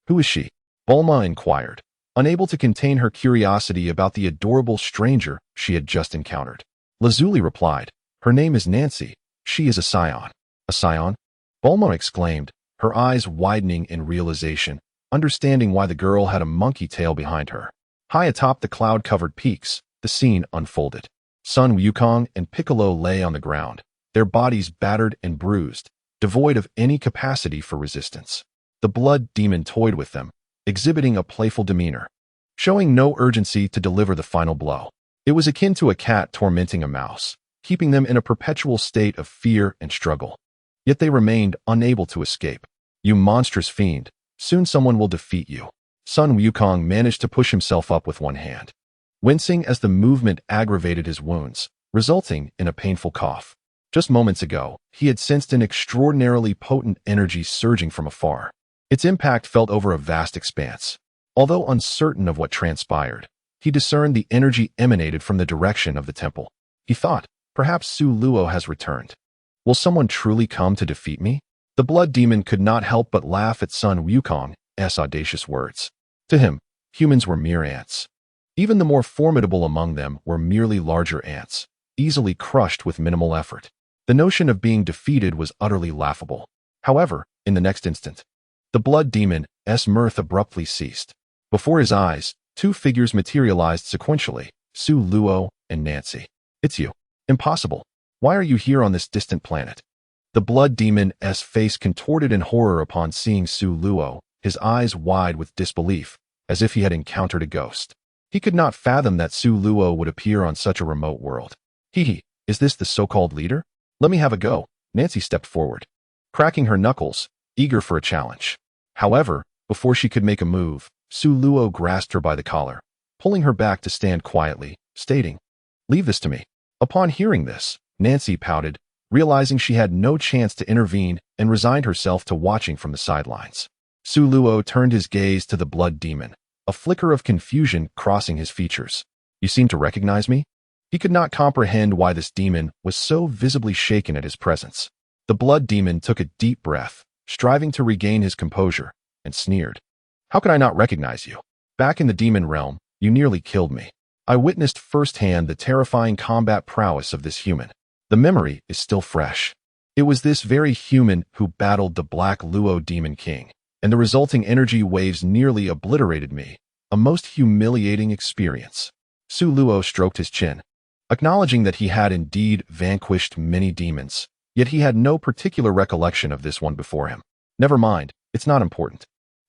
who is she?" Bulma inquired, unable to contain her curiosity about the adorable stranger she had just encountered. Lazuli replied, "Her name is Nancy. She is a scion." "A scion?" Bulma exclaimed, her eyes widening in realization, understanding why the girl had a monkey tail behind her. High atop the cloud-covered peaks, the scene unfolded. Sun Wukong and Piccolo lay on the ground, their bodies battered and bruised, devoid of any capacity for resistance. The blood demon toyed with them, exhibiting a playful demeanor, showing no urgency to deliver the final blow. It was akin to a cat tormenting a mouse, keeping them in a perpetual state of fear and struggle. Yet they remained unable to escape. "You monstrous fiend, soon someone will defeat you." Sun Wukong managed to push himself up with one hand, wincing as the movement aggravated his wounds, resulting in a painful cough. Just moments ago, he had sensed an extraordinarily potent energy surging from afar. Its impact felt over a vast expanse. Although uncertain of what transpired, he discerned the energy emanated from the direction of the temple. He thought, perhaps Su Luo has returned. Will someone truly come to defeat me? The blood demon could not help but laugh at Sun Wukong's audacious words. To him, humans were mere ants. Even the more formidable among them were merely larger ants, easily crushed with minimal effort. The notion of being defeated was utterly laughable. However, in the next instant, the blood demon's mirth abruptly ceased. Before his eyes, two figures materialized sequentially, Su Luo and Nancy. "It's you. Impossible. Why are you here on this distant planet?" The blood demon's face contorted in horror upon seeing Su Luo, his eyes wide with disbelief, as if he had encountered a ghost. He could not fathom that Su Luo would appear on such a remote world. Is this the so-called leader? Let me have a go. Nancy stepped forward, cracking her knuckles, eager for a challenge. However, before she could make a move, Su Luo grasped her by the collar, pulling her back to stand quietly, stating, "Leave this to me." Upon hearing this, Nancy pouted, realizing she had no chance to intervene and resigned herself to watching from the sidelines. Su Luo turned his gaze to the blood demon, a flicker of confusion crossing his features. "You seem to recognize me?" He could not comprehend why this demon was so visibly shaken at his presence. The blood demon took a deep breath, striving to regain his composure, and sneered. "How could I not recognize you? Back in the demon realm, you nearly killed me. I witnessed firsthand the terrifying combat prowess of this human. The memory is still fresh. It was this very human who battled the Black Luo Demon King, and the resulting energy waves nearly obliterated me. A most humiliating experience." Su Luo stroked his chin, acknowledging that he had indeed vanquished many demons, yet he had no particular recollection of this one before him. "Never mind, it's not important.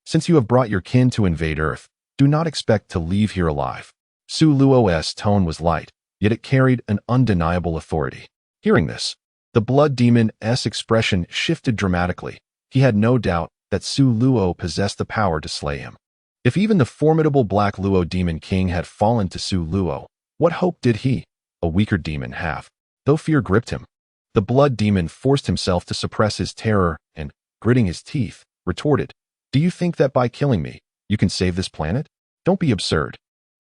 Since you have brought your kin to invade Earth, do not expect to leave here alive." Su Luo's tone was light, yet it carried an undeniable authority. Hearing this, the blood demon's expression shifted dramatically. He had no doubt that Su Luo possessed the power to slay him. If even the formidable Black Luo Demon King had fallen to Su Luo, what hope did he, a weaker demon, have? Though fear gripped him, the blood demon forced himself to suppress his terror and, gritting his teeth, retorted, "Do you think that by killing me, you can save this planet? Don't be absurd.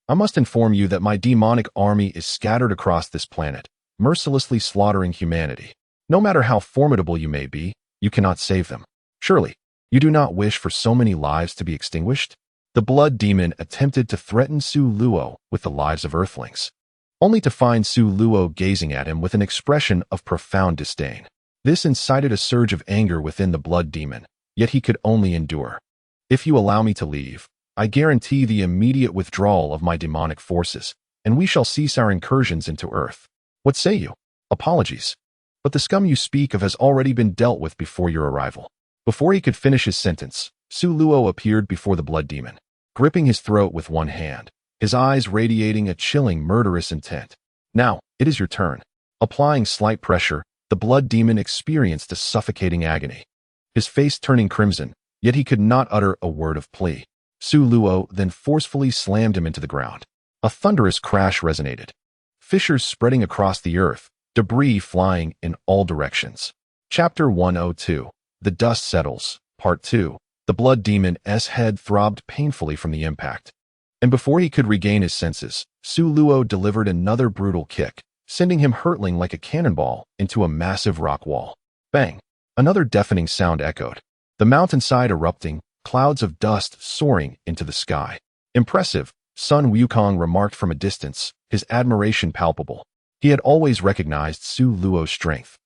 I must inform you that my demonic army is scattered across this planet, mercilessly slaughtering humanity. No matter how formidable you may be, you cannot save them. Surely, you do not wish for so many lives to be extinguished?" The blood demon attempted to threaten Su Luo with the lives of Earthlings, only to find Su Luo gazing at him with an expression of profound disdain. This incited a surge of anger within the blood demon, yet he could only endure. "If you allow me to leave, I guarantee the immediate withdrawal of my demonic forces, and we shall cease our incursions into Earth. What say you?" "Apologies, but the scum you speak of has already been dealt with before your arrival." Before he could finish his sentence, Su Luo appeared before the blood demon, gripping his throat with one hand, his eyes radiating a chilling, murderous intent. "Now, it is your turn." Applying slight pressure, the blood demon experienced a suffocating agony, his face turning crimson, yet he could not utter a word of plea. Su Luo then forcefully slammed him into the ground. A thunderous crash resonated, fissures spreading across the earth, debris flying in all directions. Chapter 102. The Dust Settles, Part 2. The blood demon's head throbbed painfully from the impact, and before he could regain his senses, Su Luo delivered another brutal kick, sending him hurtling like a cannonball into a massive rock wall. Bang! Another deafening sound echoed, the mountainside erupting, clouds of dust soaring into the sky. "Impressive," Sun Wukong remarked from a distance, his admiration palpable. He had always recognized Su Luo's strength,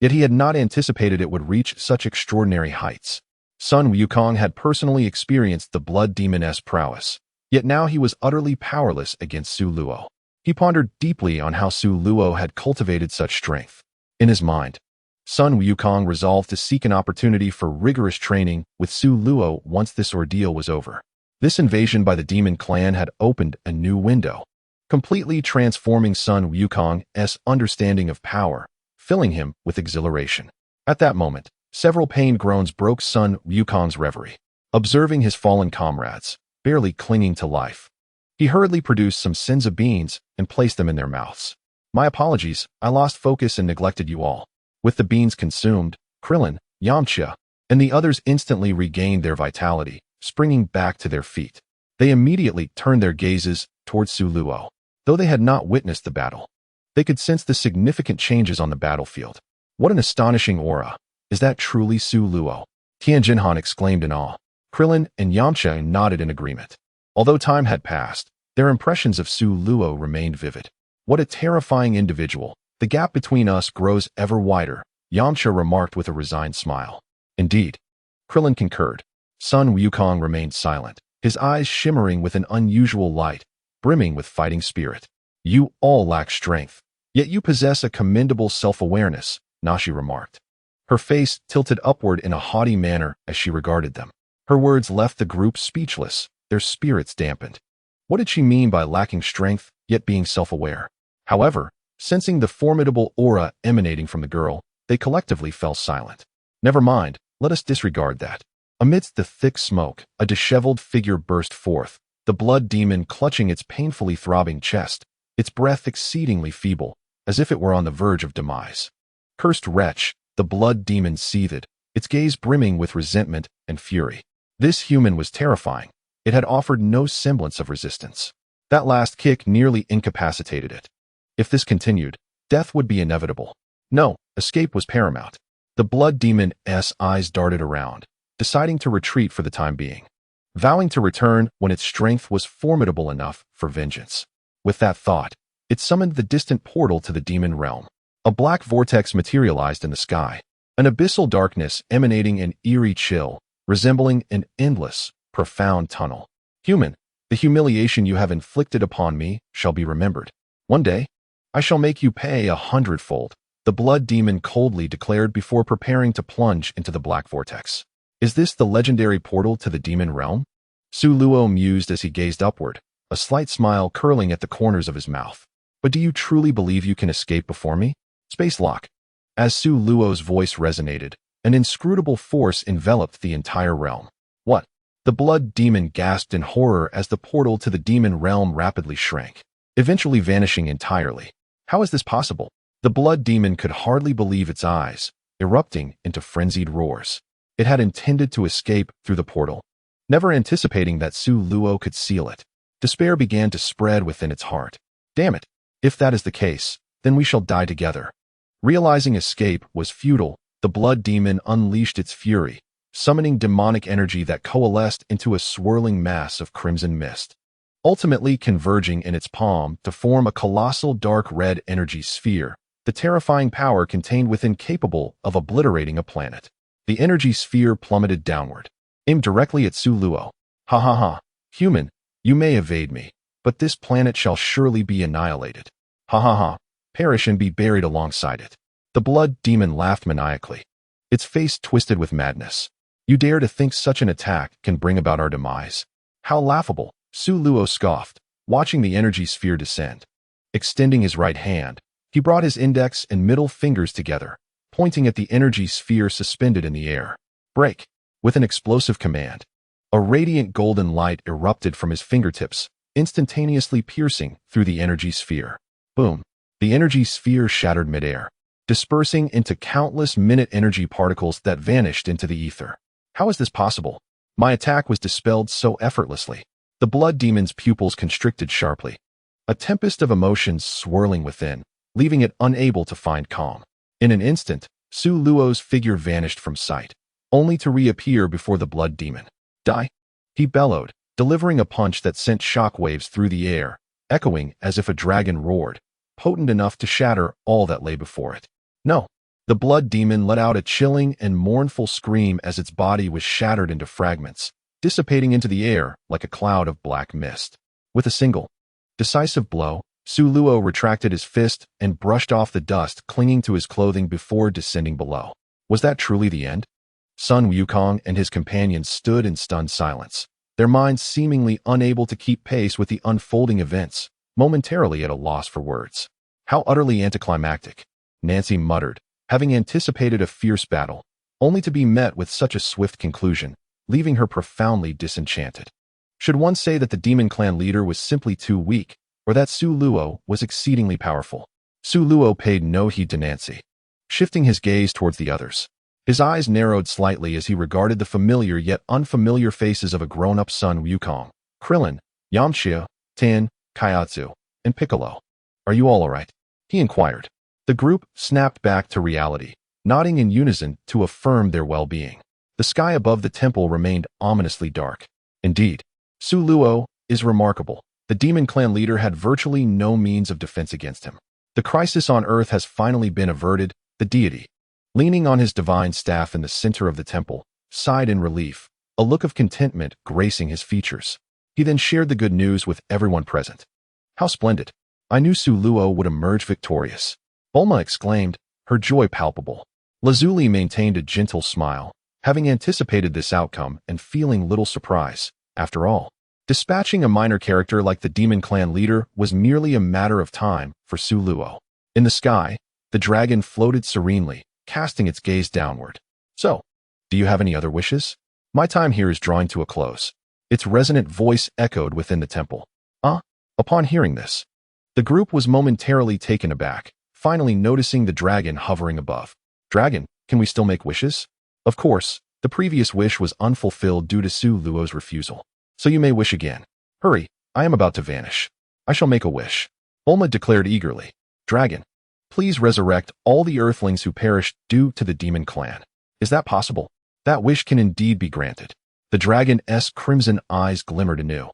yet he had not anticipated it would reach such extraordinary heights. Sun Wukong had personally experienced the blood demon's prowess, yet now he was utterly powerless against Su Luo. He pondered deeply on how Su Luo had cultivated such strength. In his mind, Sun Wukong resolved to seek an opportunity for rigorous training with Su Luo once this ordeal was over. This invasion by the demon clan had opened a new window, completely transforming Sun Wukong's understanding of power, filling him with exhilaration. At that moment, several pained groans broke Sun Wukong's reverie. Observing his fallen comrades, barely clinging to life, he hurriedly produced some senza beans and placed them in their mouths. "My apologies, I lost focus and neglected you all." With the beans consumed, Krillin, Yamcha, and the others instantly regained their vitality, springing back to their feet. They immediately turned their gazes towards Su Luo. Though they had not witnessed the battle, they could sense the significant changes on the battlefield. "What an astonishing aura! Is that truly Su Luo?" Tianjinhan exclaimed in awe. Krillin and Yamcha nodded in agreement. Although time had passed, their impressions of Su Luo remained vivid. "What a terrifying individual! The gap between us grows ever wider," Yamcha remarked with a resigned smile. "Indeed," Krillin concurred. Sun Wukong remained silent, his eyes shimmering with an unusual light, brimming with fighting spirit. "You all lack strength, yet you possess a commendable self-awareness," Nashi remarked. Her face tilted upward in a haughty manner as she regarded them. Her words left the group speechless, their spirits dampened. What did she mean by lacking strength, yet being self-aware? However, sensing the formidable aura emanating from the girl, they collectively fell silent. Never mind, let us disregard that. Amidst the thick smoke, a disheveled figure burst forth, the blood demon clutching its painfully throbbing chest, its breath exceedingly feeble, as if it were on the verge of demise. Cursed wretch, the blood demon seethed, its gaze brimming with resentment and fury. This human was terrifying. It had offered no semblance of resistance. That last kick nearly incapacitated it. If this continued, death would be inevitable. No, escape was paramount. The blood demon's eyes darted around, deciding to retreat for the time being, vowing to return when its strength was formidable enough for vengeance. With that thought, it summoned the distant portal to the demon realm. A black vortex materialized in the sky, an abyssal darkness emanating an eerie chill, resembling an endless, profound tunnel. Human, the humiliation you have inflicted upon me shall be remembered. One day, I shall make you pay 100-fold, the blood demon coldly declared before preparing to plunge into the black vortex. Is this the legendary portal to the demon realm? Su Luo mused as he gazed upward, a slight smile curling at the corners of his mouth. But do you truly believe you can escape before me? Space lock. As Su Luo's voice resonated, an inscrutable force enveloped the entire realm. What? The blood demon gasped in horror as the portal to the demon realm rapidly shrank, eventually vanishing entirely. How is this possible? The blood demon could hardly believe its eyes, erupting into frenzied roars. It had intended to escape through the portal, never anticipating that Su Luo could seal it. Despair began to spread within its heart. Damn it! If that is the case, then we shall die together. Realizing escape was futile, the blood demon unleashed its fury, summoning demonic energy that coalesced into a swirling mass of crimson mist, ultimately converging in its palm to form a colossal dark red energy sphere, the terrifying power contained within capable of obliterating a planet. The energy sphere plummeted downward, aimed directly at Su Luo. Ha ha ha, human, you may evade me, but this planet shall surely be annihilated. Ha ha ha, perish and be buried alongside it. The blood demon laughed maniacally, its face twisted with madness. You dare to think such an attack can bring about our demise? How laughable, Su Luo scoffed, watching the energy sphere descend. Extending his right hand, he brought his index and middle fingers together, pointing at the energy sphere suspended in the air. Break! With an explosive command, a radiant golden light erupted from his fingertips, instantaneously piercing through the energy sphere. Boom! The energy sphere shattered midair, dispersing into countless minute energy particles that vanished into the ether. How is this possible? My attack was dispelled so effortlessly. The blood demon's pupils constricted sharply, a tempest of emotions swirling within, leaving it unable to find calm. In an instant, Su Luo's figure vanished from sight, only to reappear before the blood demon. Die! He bellowed, delivering a punch that sent shockwaves through the air, echoing as if a dragon roared, potent enough to shatter all that lay before it. No! The blood demon let out a chilling and mournful scream as its body was shattered into fragments, dissipating into the air like a cloud of black mist. With a single, decisive blow, Su Luo retracted his fist and brushed off the dust clinging to his clothing before descending below. Was that truly the end? Sun Wukong and his companions stood in stunned silence, their minds seemingly unable to keep pace with the unfolding events, momentarily at a loss for words. How utterly anticlimactic, Nancy muttered, having anticipated a fierce battle, only to be met with such a swift conclusion, leaving her profoundly disenchanted. Should one say that the demon clan leader was simply too weak, or that Su Luo was exceedingly powerful? Su Luo paid no heed to Nancy, shifting his gaze towards the others. His eyes narrowed slightly as he regarded the familiar yet unfamiliar faces of a grown-up Sun Wukong, Krillin, Yamcha, Tan, Kaiatsu, and Piccolo. Are you all alright? He inquired. The group snapped back to reality, nodding in unison to affirm their well-being. The sky above the temple remained ominously dark. Indeed, Su Luo is remarkable. The demon clan leader had virtually no means of defense against him. The crisis on Earth has finally been averted, the deity, leaning on his divine staff in the center of the temple, sighed in relief, a look of contentment gracing his features. He then shared the good news with everyone present. How splendid! I knew Su Luo would emerge victorious. Bulma exclaimed, her joy palpable. Lazuli maintained a gentle smile, having anticipated this outcome and feeling little surprise. After all, Dispatching a minor character like the Demon Clan leader was merely a matter of time for Su Luo. In the sky, the dragon floated serenely, casting its gaze downward. So, do you have any other wishes? My time here is drawing to a close. Its resonant voice echoed within the temple. Upon hearing this, the group was momentarily taken aback, finally noticing the dragon hovering above. Dragon, can we still make wishes? Of course, the previous wish was unfulfilled due to Su Luo's refusal. So you may wish again. Hurry, I am about to vanish. I shall make a wish. Bulma declared eagerly. Dragon, please resurrect all the Earthlings who perished due to the Demon Clan. Is that possible? That wish can indeed be granted. The dragon's crimson eyes glimmered anew.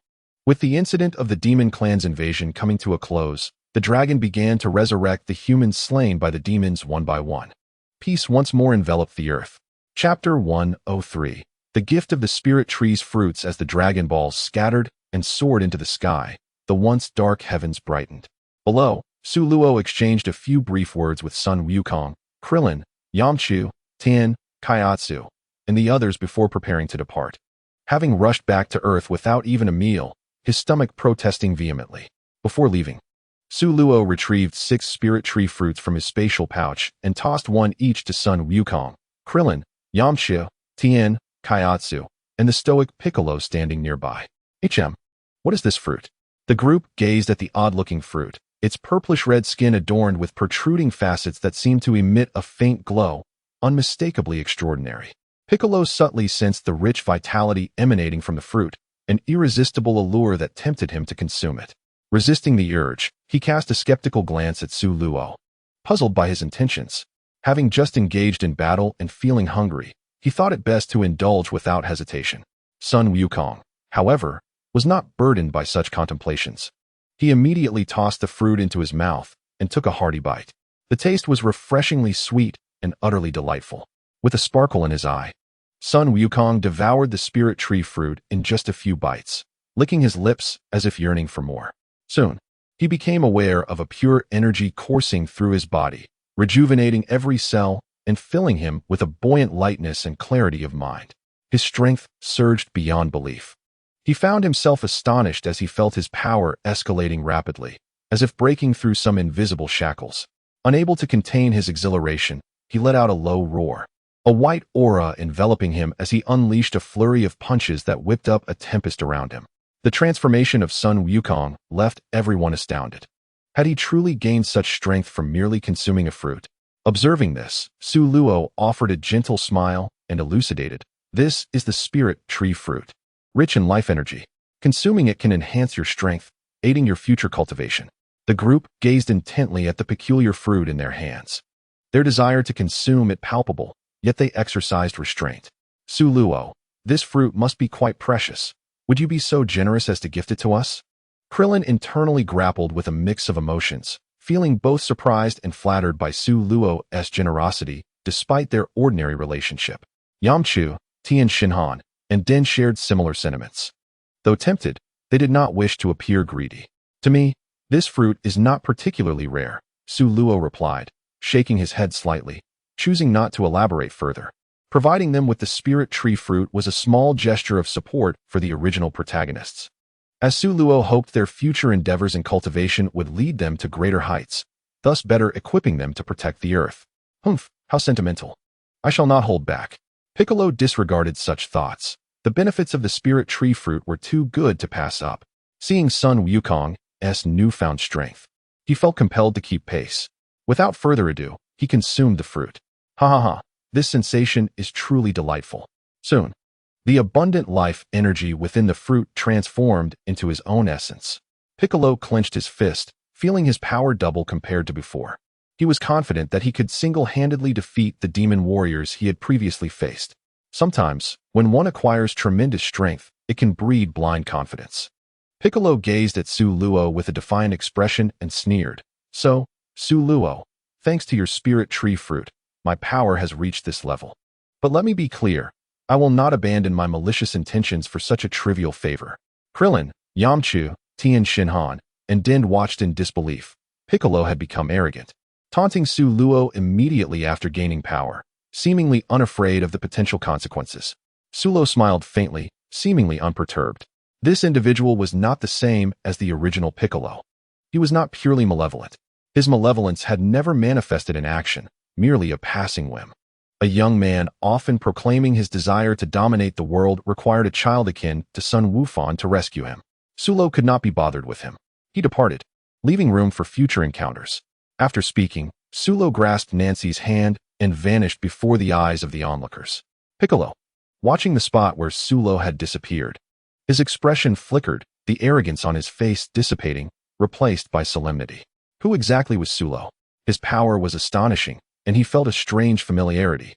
With the incident of the Demon Clan's invasion coming to a close, the dragon began to resurrect the humans slain by the demons one by one. Peace once more enveloped the earth. Chapter 103. The gift of the spirit tree's fruits. As the Dragon Balls scattered and soared into the sky, the once dark heavens brightened. Below, Su Luo exchanged a few brief words with Sun Wukong, Krillin, Yamchu, Tien, Kaiatsu, and the others before preparing to depart. Having rushed back to Earth without even a meal, his stomach protesting vehemently. Before leaving, Su Luo retrieved 6 spirit tree fruits from his spatial pouch and tossed one each to Sun Wukong, Krillin, Yamchu, Tien, Kaiatsu, and the stoic Piccolo standing nearby. What is this fruit? The group gazed at the odd-looking fruit, its purplish-red skin adorned with protruding facets that seemed to emit a faint glow, unmistakably extraordinary. Piccolo subtly sensed the rich vitality emanating from the fruit, an irresistible allure that tempted him to consume it. Resisting the urge, he cast a skeptical glance at Su Luo. Puzzled by his intentions, having just engaged in battle and feeling hungry, he thought it best to indulge without hesitation. Sun Wukong, however, was not burdened by such contemplations. He immediately tossed the fruit into his mouth and took a hearty bite. The taste was refreshingly sweet and utterly delightful. With a sparkle in his eye, Sun Wukong devoured the spirit tree fruit in just a few bites, licking his lips as if yearning for more. Soon, he became aware of a pure energy coursing through his body, rejuvenating every cell and filling him with a buoyant lightness and clarity of mind. His strength surged beyond belief. He found himself astonished as he felt his power escalating rapidly, as if breaking through some invisible shackles. Unable to contain his exhilaration, he let out a low roar, a white aura enveloping him as he unleashed a flurry of punches that whipped up a tempest around him. The transformation of Sun Wukong left everyone astounded. Had he truly gained such strength from merely consuming a fruit? Observing this, Su Luo offered a gentle smile and elucidated, "This is the spirit tree fruit, rich in life energy. Consuming it can enhance your strength, aiding your future cultivation." The group gazed intently at the peculiar fruit in their hands, their desire to consume it palpable, yet they exercised restraint. Su Luo, this fruit must be quite precious. Would you be so generous as to gift it to us? Krillin internally grappled with a mix of emotions, feeling both surprised and flattered by Su Luo's generosity despite their ordinary relationship. Yamchu, Tien Shinhan, and Den shared similar sentiments. Though tempted, they did not wish to appear greedy. "To me, this fruit is not particularly rare," Su Luo replied, shaking his head slightly, choosing not to elaborate further. Providing them with the spirit tree fruit was a small gesture of support for the original protagonists, as Su Luo hoped their future endeavors in cultivation would lead them to greater heights, thus better equipping them to protect the earth. Humph, how sentimental. I shall not hold back. Piccolo disregarded such thoughts. The benefits of the spirit tree fruit were too good to pass up. Seeing Sun Wukong's newfound strength, he felt compelled to keep pace. Without further ado, he consumed the fruit. This sensation is truly delightful. Soon, the abundant life energy within the fruit transformed into his own essence. Piccolo clenched his fist, feeling his power double compared to before. He was confident that he could single-handedly defeat the demon warriors he had previously faced. Sometimes, when one acquires tremendous strength, it can breed blind confidence. Piccolo gazed at Su Luo with a defiant expression and sneered. "So, Su Luo, thanks to your spirit tree fruit, my power has reached this level. But let me be clear, I will not abandon my malicious intentions for such a trivial favor." Krillin, Yamchu, Tien Shinhan, and Den watched in disbelief. Piccolo had become arrogant, taunting Su Luo immediately after gaining power, seemingly unafraid of the potential consequences. Su Luo smiled faintly, seemingly unperturbed. This individual was not the same as the original Piccolo. He was not purely malevolent. His malevolence had never manifested in action, merely a passing whim. A young man, often proclaiming his desire to dominate the world, required a child akin to Sun Wukong to rescue him. Sulo could not be bothered with him. He departed, leaving room for future encounters. After speaking, Sulo grasped Nancy's hand and vanished before the eyes of the onlookers. Piccolo, watching the spot where Sulo had disappeared. His expression flickered, the arrogance on his face dissipating, replaced by solemnity. Who exactly was Sulo? His power was astonishing, and he felt a strange familiarity,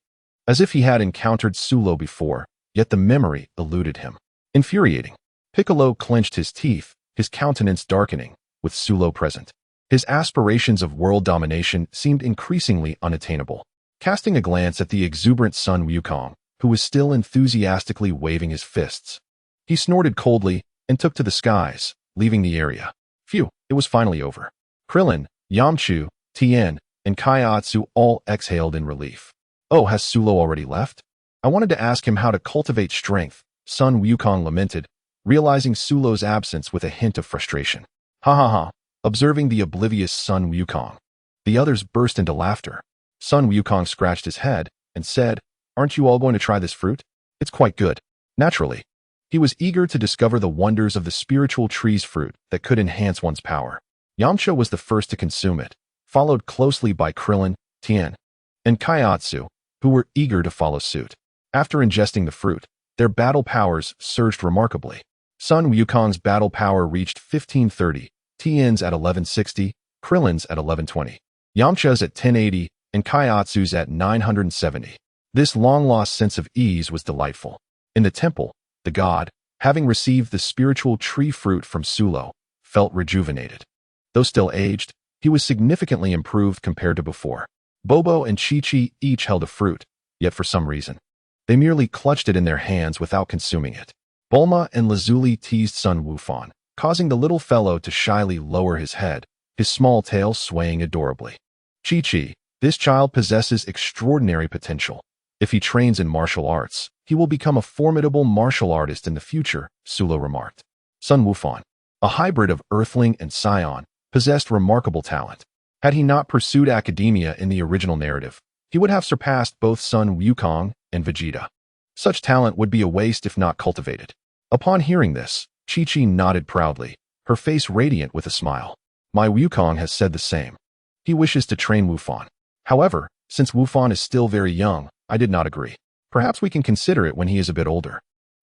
as if he had encountered Sulo before, yet the memory eluded him. Infuriating. Piccolo clenched his teeth, his countenance darkening, with Sulo present. His aspirations of world domination seemed increasingly unattainable. Casting a glance at the exuberant Sun Wukong, who was still enthusiastically waving his fists, he snorted coldly and took to the skies, leaving the area. Phew, it was finally over. Krillin, Yamchu, Tien, and Kaiatsu all exhaled in relief. Oh, has Sulo already left? I wanted to ask him how to cultivate strength, Sun Wukong lamented, realizing Sulo's absence with a hint of frustration. Ha ha ha, observing the oblivious Sun Wukong. The others burst into laughter. Sun Wukong scratched his head and said, "Aren't you all going to try this fruit? It's quite good." Naturally, he was eager to discover the wonders of the spiritual tree's fruit that could enhance one's power. Yamcha was the first to consume it, followed closely by Krillin, Tien, and Kaiatsu, who were eager to follow suit. After ingesting the fruit, their battle powers surged remarkably. Sun Wukong's battle power reached 1530, Tien's at 1160, Krillin's at 1120, Yamcha's at 1080, and Kaiatsu's at 970. This long-lost sense of ease was delightful. In the temple, the god, having received the spiritual tree fruit from Sulo, felt rejuvenated. Though still aged, he was significantly improved compared to before. Bobo and Chi-Chi each held a fruit, yet for some reason, they merely clutched it in their hands without consuming it. Bulma and Lazuli teased Sun Wukong, causing the little fellow to shyly lower his head, his small tail swaying adorably. Chi-Chi, this child possesses extraordinary potential. If he trains in martial arts, he will become a formidable martial artist in the future, Sulo remarked. Sun Wukong, a hybrid of Earthling and Scion, possessed remarkable talent. Had he not pursued academia in the original narrative, he would have surpassed both Sun Wukong and Vegeta. Such talent would be a waste if not cultivated. Upon hearing this, Chi-Chi nodded proudly, her face radiant with a smile. My Wukong has said the same. He wishes to train Wufan. However, since Wufan is still very young, I did not agree. Perhaps we can consider it when he is a bit older.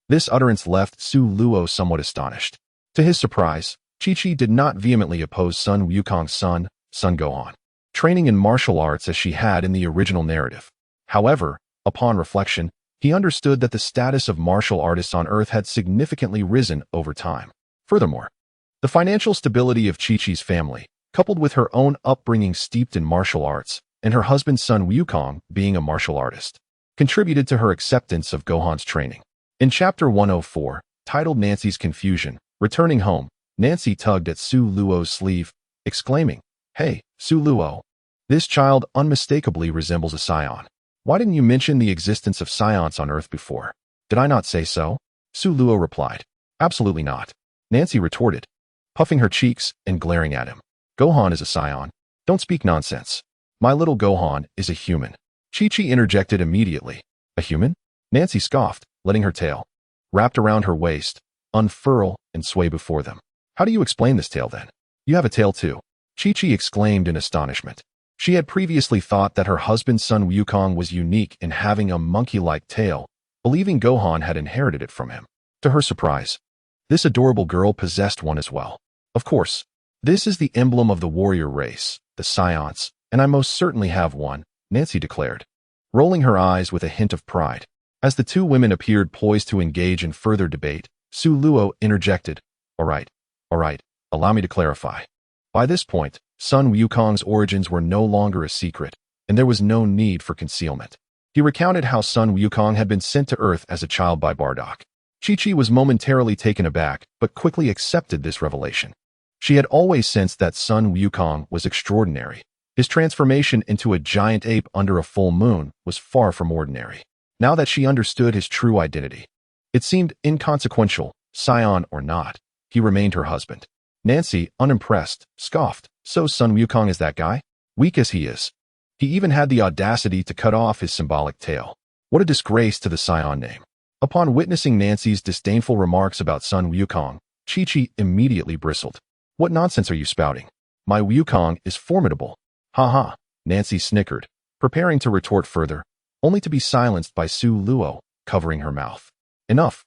This utterance left Su Luo somewhat astonished. To his surprise, Chi-Chi did not vehemently oppose Sun Wukong's son, Sun Gohan, training in martial arts as she had in the original narrative. However, upon reflection, he understood that the status of martial artists on Earth had significantly risen over time. Furthermore, the financial stability of Chi-Chi's family, coupled with her own upbringing steeped in martial arts, and her husband Sun Wukong being a martial artist, contributed to her acceptance of Gohan's training. In Chapter 104, titled Nancy's Confusion, returning home, Nancy tugged at Su Luo's sleeve, exclaiming, "Hey, Su Luo, this child unmistakably resembles a scion. Why didn't you mention the existence of scions on Earth before? Did I not say so?" Su Luo replied, "Absolutely not." Nancy retorted, puffing her cheeks and glaring at him. "Gohan is a scion. Don't speak nonsense. My little Gohan is a human." Chi-Chi interjected immediately. "A human?" Nancy scoffed, letting her tail, wrapped around her waist, unfurl and sway before them. "How do you explain this tail then? You have a tail too." Chi-Chi exclaimed in astonishment. She had previously thought that her husband Sun Wukong was unique in having a monkey-like tail, believing Gohan had inherited it from him. To her surprise, this adorable girl possessed one as well. "Of course, this is the emblem of the warrior race, the Scions, and I most certainly have one," Nancy declared, rolling her eyes with a hint of pride. As the two women appeared poised to engage in further debate, Su Luo interjected, All right, allow me to clarify." By this point, Sun Wukong's origins were no longer a secret, and there was no need for concealment. He recounted how Sun Wukong had been sent to Earth as a child by Bardock. Chi-Chi was momentarily taken aback, but quickly accepted this revelation. She had always sensed that Sun Wukong was extraordinary. His transformation into a giant ape under a full moon was far from ordinary. Now that she understood his true identity, it seemed inconsequential Scion or not, he remained her husband. Nancy, unimpressed, scoffed. So Sun Wukong is that guy? Weak as he is. He even had the audacity to cut off his symbolic tail. What a disgrace to the Scion name. Upon witnessing Nancy's disdainful remarks about Sun Wukong, Chi-Chi immediately bristled. What nonsense are you spouting? My Wukong is formidable. Ha ha, Nancy snickered, preparing to retort further, only to be silenced by Su Luo, covering her mouth. Enough.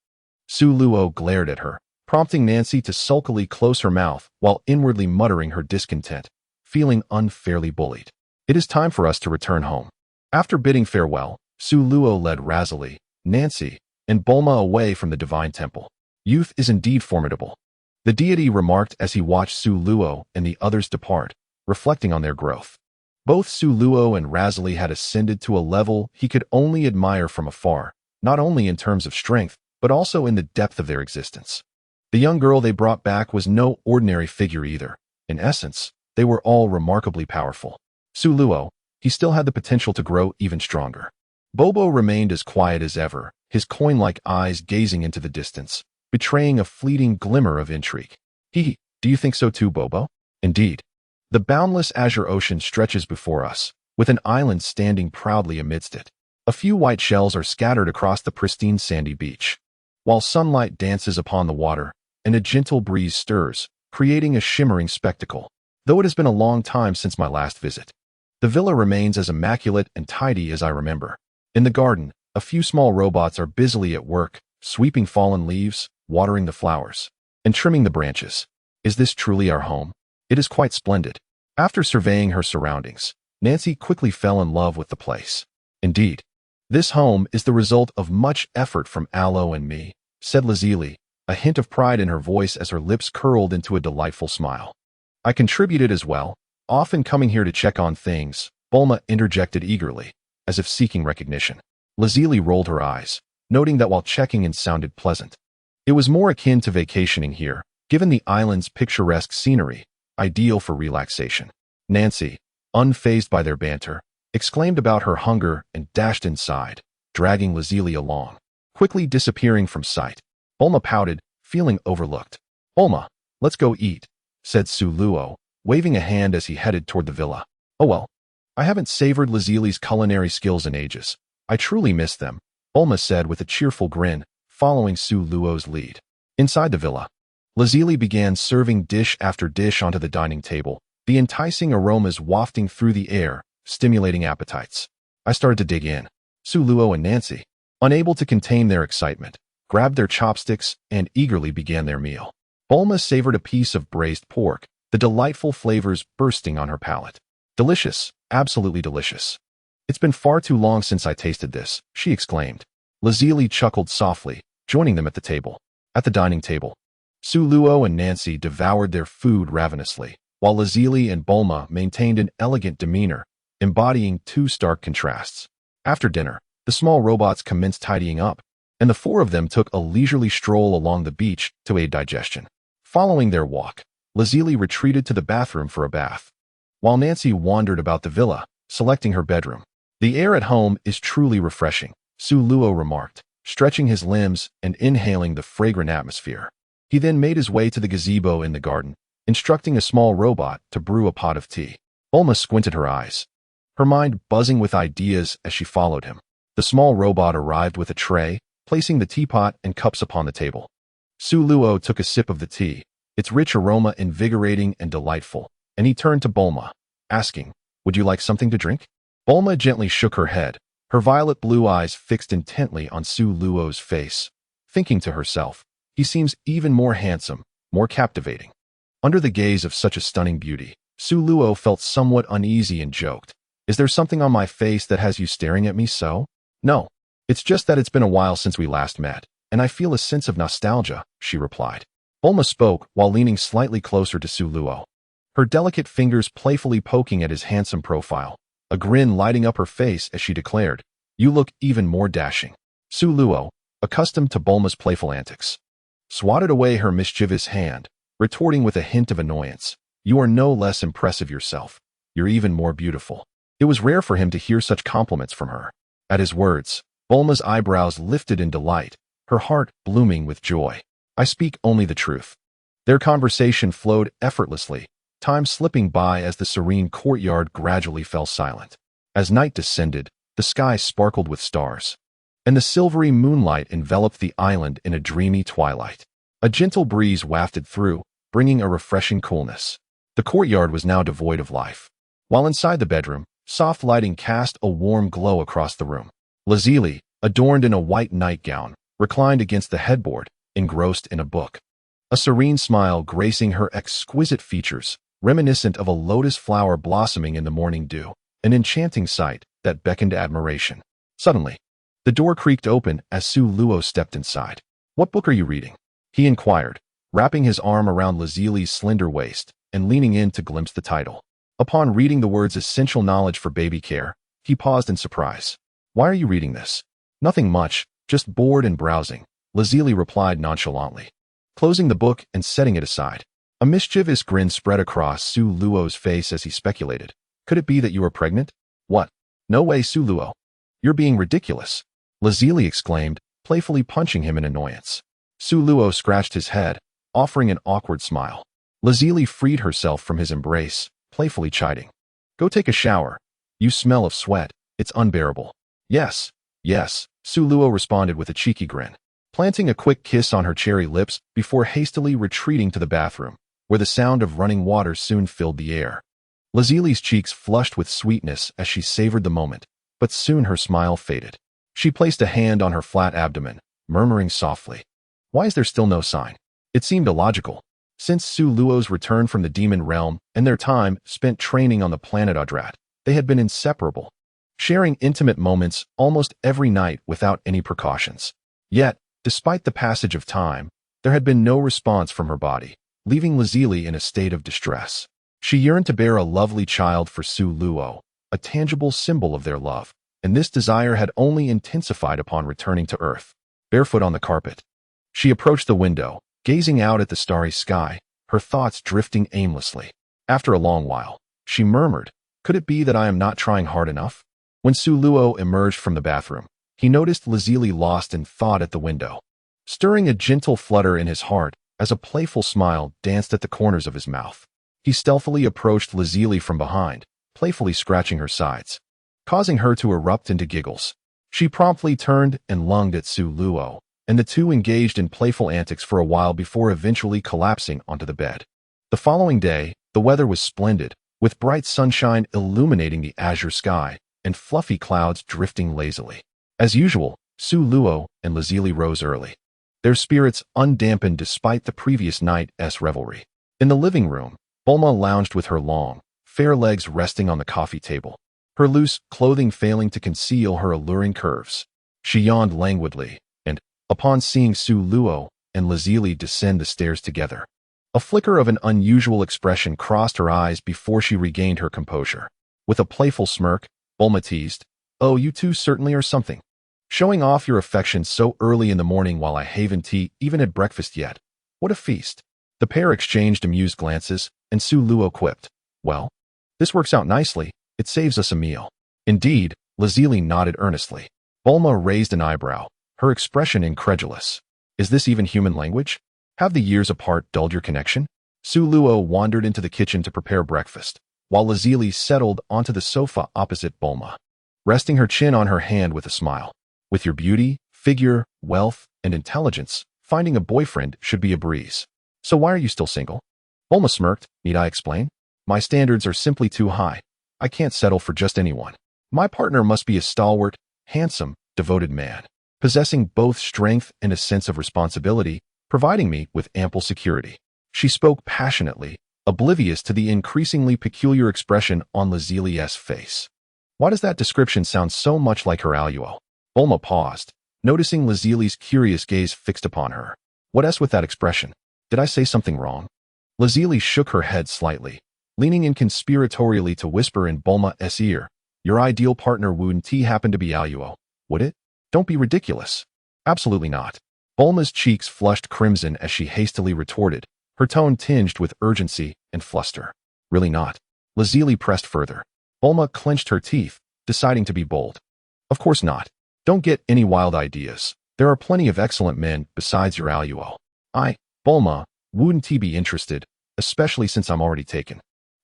Su Luo glared at her, prompting Nancy to sulkily close her mouth while inwardly muttering her discontent, feeling unfairly bullied. It is time for us to return home. After bidding farewell, Su Luo led Razali, Nancy, and Bulma away from the divine temple. Youth is indeed formidable, the deity remarked as he watched Su Luo and the others depart, reflecting on their growth. Both Su Luo and Razali had ascended to a level he could only admire from afar, not only in terms of strength, but also in the depth of their existence. The young girl they brought back was no ordinary figure either. In essence, they were all remarkably powerful. Su Luo, he still had the potential to grow even stronger. Bobo remained as quiet as ever, his coin-like eyes gazing into the distance, betraying a fleeting glimmer of intrigue. Do you think so too, Bobo? Indeed. The boundless azure ocean stretches before us, with an island standing proudly amidst it. A few white shells are scattered across the pristine sandy beach, while sunlight dances upon the water and a gentle breeze stirs, creating a shimmering spectacle. Though it has been a long time since my last visit, the villa remains as immaculate and tidy as I remember. In the garden, a few small robots are busily at work, sweeping fallen leaves, watering the flowers, and trimming the branches. Is this truly our home? It is quite splendid. After surveying her surroundings, Nancy quickly fell in love with the place. Indeed, this home is the result of much effort from Aloe and me, said Lazili, a hint of pride in her voice as her lips curled into a delightful smile. I contributed as well, often coming here to check on things, Bulma interjected eagerly, as if seeking recognition. Lazili rolled her eyes, noting that while checking in sounded pleasant, it was more akin to vacationing here, given the island's picturesque scenery, ideal for relaxation. Nancy, unfazed by their banter, exclaimed about her hunger and dashed inside, dragging Lazili along, quickly disappearing from sight. Bulma pouted, feeling overlooked. Bulma, let's go eat, said Su Luo, waving a hand as he headed toward the villa. Oh well, I haven't savored Lazili's culinary skills in ages. I truly miss them, Bulma said with a cheerful grin, following Su Luo's lead. Inside the villa, Lazili began serving dish after dish onto the dining table, the enticing aromas wafting through the air, stimulating appetites. I started to dig in. Su Luo and Nancy, unable to contain their excitement, grabbed their chopsticks and eagerly began their meal. Bulma savored a piece of braised pork, the delightful flavors bursting on her palate. Delicious, absolutely delicious. It's been far too long since I tasted this, she exclaimed. Lazili chuckled softly, joining them at the table. At the dining table, Su Luo and Nancy devoured their food ravenously, while Lazili and Bulma maintained an elegant demeanor, embodying two stark contrasts. After dinner, the small robots commenced tidying up, and the four of them took a leisurely stroll along the beach to aid digestion. Following their walk, Lazili retreated to the bathroom for a bath, while Nancy wandered about the villa, selecting her bedroom. The air at home is truly refreshing, Su Luo remarked, stretching his limbs and inhaling the fragrant atmosphere. He then made his way to the gazebo in the garden, instructing a small robot to brew a pot of tea. Bulma squinted her eyes, her mind buzzing with ideas as she followed him. The small robot arrived with a tray, placing the teapot and cups upon the table. Su Luo took a sip of the tea, its rich aroma invigorating and delightful, and he turned to Bulma, asking, "Would you like something to drink?" Bulma gently shook her head, her violet blue eyes fixed intently on Su Luo's face, thinking to herself, he seems even more handsome, more captivating. Under the gaze of such a stunning beauty, Su Luo felt somewhat uneasy and joked, "Is there something on my face that has you staring at me so?" "No, it's just that it's been a while since we last met, and I feel a sense of nostalgia," she replied. Bulma spoke while leaning slightly closer to Su Luo, her delicate fingers playfully poking at his handsome profile, a grin lighting up her face as she declared, "You look even more dashing." Su Luo, accustomed to Bulma's playful antics, swatted away her mischievous hand, retorting with a hint of annoyance, "You are no less impressive yourself. You're even more beautiful." It was rare for him to hear such compliments from her. At his words, Bulma's eyebrows lifted in delight, her heart blooming with joy. I speak only the truth. Their conversation flowed effortlessly, time slipping by as the serene courtyard gradually fell silent. As night descended, the sky sparkled with stars, and the silvery moonlight enveloped the island in a dreamy twilight. A gentle breeze wafted through, bringing a refreshing coolness. The courtyard was now devoid of life, while inside the bedroom, soft lighting cast a warm glow across the room. Lazuli, adorned in a white nightgown, reclined against the headboard, engrossed in a book. A serene smile gracing her exquisite features, reminiscent of a lotus flower blossoming in the morning dew, an enchanting sight that beckoned admiration. Suddenly, the door creaked open as Su Luo stepped inside. "What book are you reading?" he inquired, wrapping his arm around Lazuli's slender waist and leaning in to glimpse the title. Upon reading the words "Essential Knowledge for Baby Care," he paused in surprise. "Why are you reading this?" "Nothing much, just bored and browsing," Lazuli replied nonchalantly, closing the book and setting it aside. A mischievous grin spread across Su Luo's face as he speculated. "Could it be that you are pregnant?" "What? No way, Su Luo. You're being ridiculous," Lazuli exclaimed, playfully punching him in annoyance. Su Luo scratched his head, offering an awkward smile. Lazuli freed herself from his embrace, playfully chiding. "Go take a shower. You smell of sweat. It's unbearable." Yes, Su Luo responded with a cheeky grin, planting a quick kiss on her cherry lips before hastily retreating to the bathroom, where the sound of running water soon filled the air. Lazuli's cheeks flushed with sweetness as she savored the moment, but soon her smile faded. She placed a hand on her flat abdomen, murmuring softly, "Why is there still no sign?" It seemed illogical. Since Su Luo's return from the demon realm and their time spent training on the planet Adrat, they had been inseparable, sharing intimate moments almost every night without any precautions. Yet, despite the passage of time, there had been no response from her body, leaving Lazuli in a state of distress. She yearned to bear a lovely child for Su Luo, a tangible symbol of their love, and this desire had only intensified upon returning to Earth. Barefoot on the carpet, she approached the window, gazing out at the starry sky, her thoughts drifting aimlessly. After a long while, she murmured, "Could it be that I am not trying hard enough?" When Su Luo emerged from the bathroom, he noticed Lazuli lost in thought at the window, stirring a gentle flutter in his heart as a playful smile danced at the corners of his mouth. He stealthily approached Lazuli from behind, playfully scratching her sides, causing her to erupt into giggles. She promptly turned and lunged at Su Luo, and the two engaged in playful antics for a while before eventually collapsing onto the bed. The following day, the weather was splendid, with bright sunshine illuminating the azure sky and fluffy clouds drifting lazily. As usual, Su Luo and Lazuli rose early, their spirits undampened despite the previous night's revelry. In the living room, Bulma lounged with her long, fair legs resting on the coffee table, her loose clothing failing to conceal her alluring curves. She yawned languidly, and, upon seeing Su Luo and Lazuli descend the stairs together, a flicker of an unusual expression crossed her eyes before she regained her composure. With a playful smirk, Bulma teased, "Oh, you two certainly are something. Showing off your affection so early in the morning while I haven't tea even at breakfast yet. What a feast." The pair exchanged amused glances, and Su Luo quipped, "Well, this works out nicely. It saves us a meal." "Indeed," Lazuli nodded earnestly. Bulma raised an eyebrow, her expression incredulous. "Is this even human language? Have the years apart dulled your connection?" Su Luo wandered into the kitchen to prepare breakfast, while Lazuli settled onto the sofa opposite Bulma, resting her chin on her hand with a smile. "With your beauty, figure, wealth, and intelligence, finding a boyfriend should be a breeze. So why are you still single?" Bulma smirked. "Need I explain? My standards are simply too high. I can't settle for just anyone. My partner must be a stalwart, handsome, devoted man, possessing both strength and a sense of responsibility, providing me with ample security." She spoke passionately, oblivious to the increasingly peculiar expression on Lazuli's face. "Why does that description sound so much like her Aluo?" Bulma paused, noticing Lazuli's curious gaze fixed upon her. "What s with that expression? Did I say something wrong?" Lazuli shook her head slightly, leaning in conspiratorially to whisper in Bulma's ear, "Your ideal partner wouldn't happen to be Aluo, would it?" "Don't be ridiculous." "Absolutely not." Bulma's cheeks flushed crimson as she hastily retorted, her tone tinged with urgency and fluster. "Really not?" Lazuli pressed further. Bulma clenched her teeth, deciding to be bold. "Of course not. Don't get any wild ideas. There are plenty of excellent men besides your Aluo. Bulma, wouldn't he be interested, especially since I'm already taken?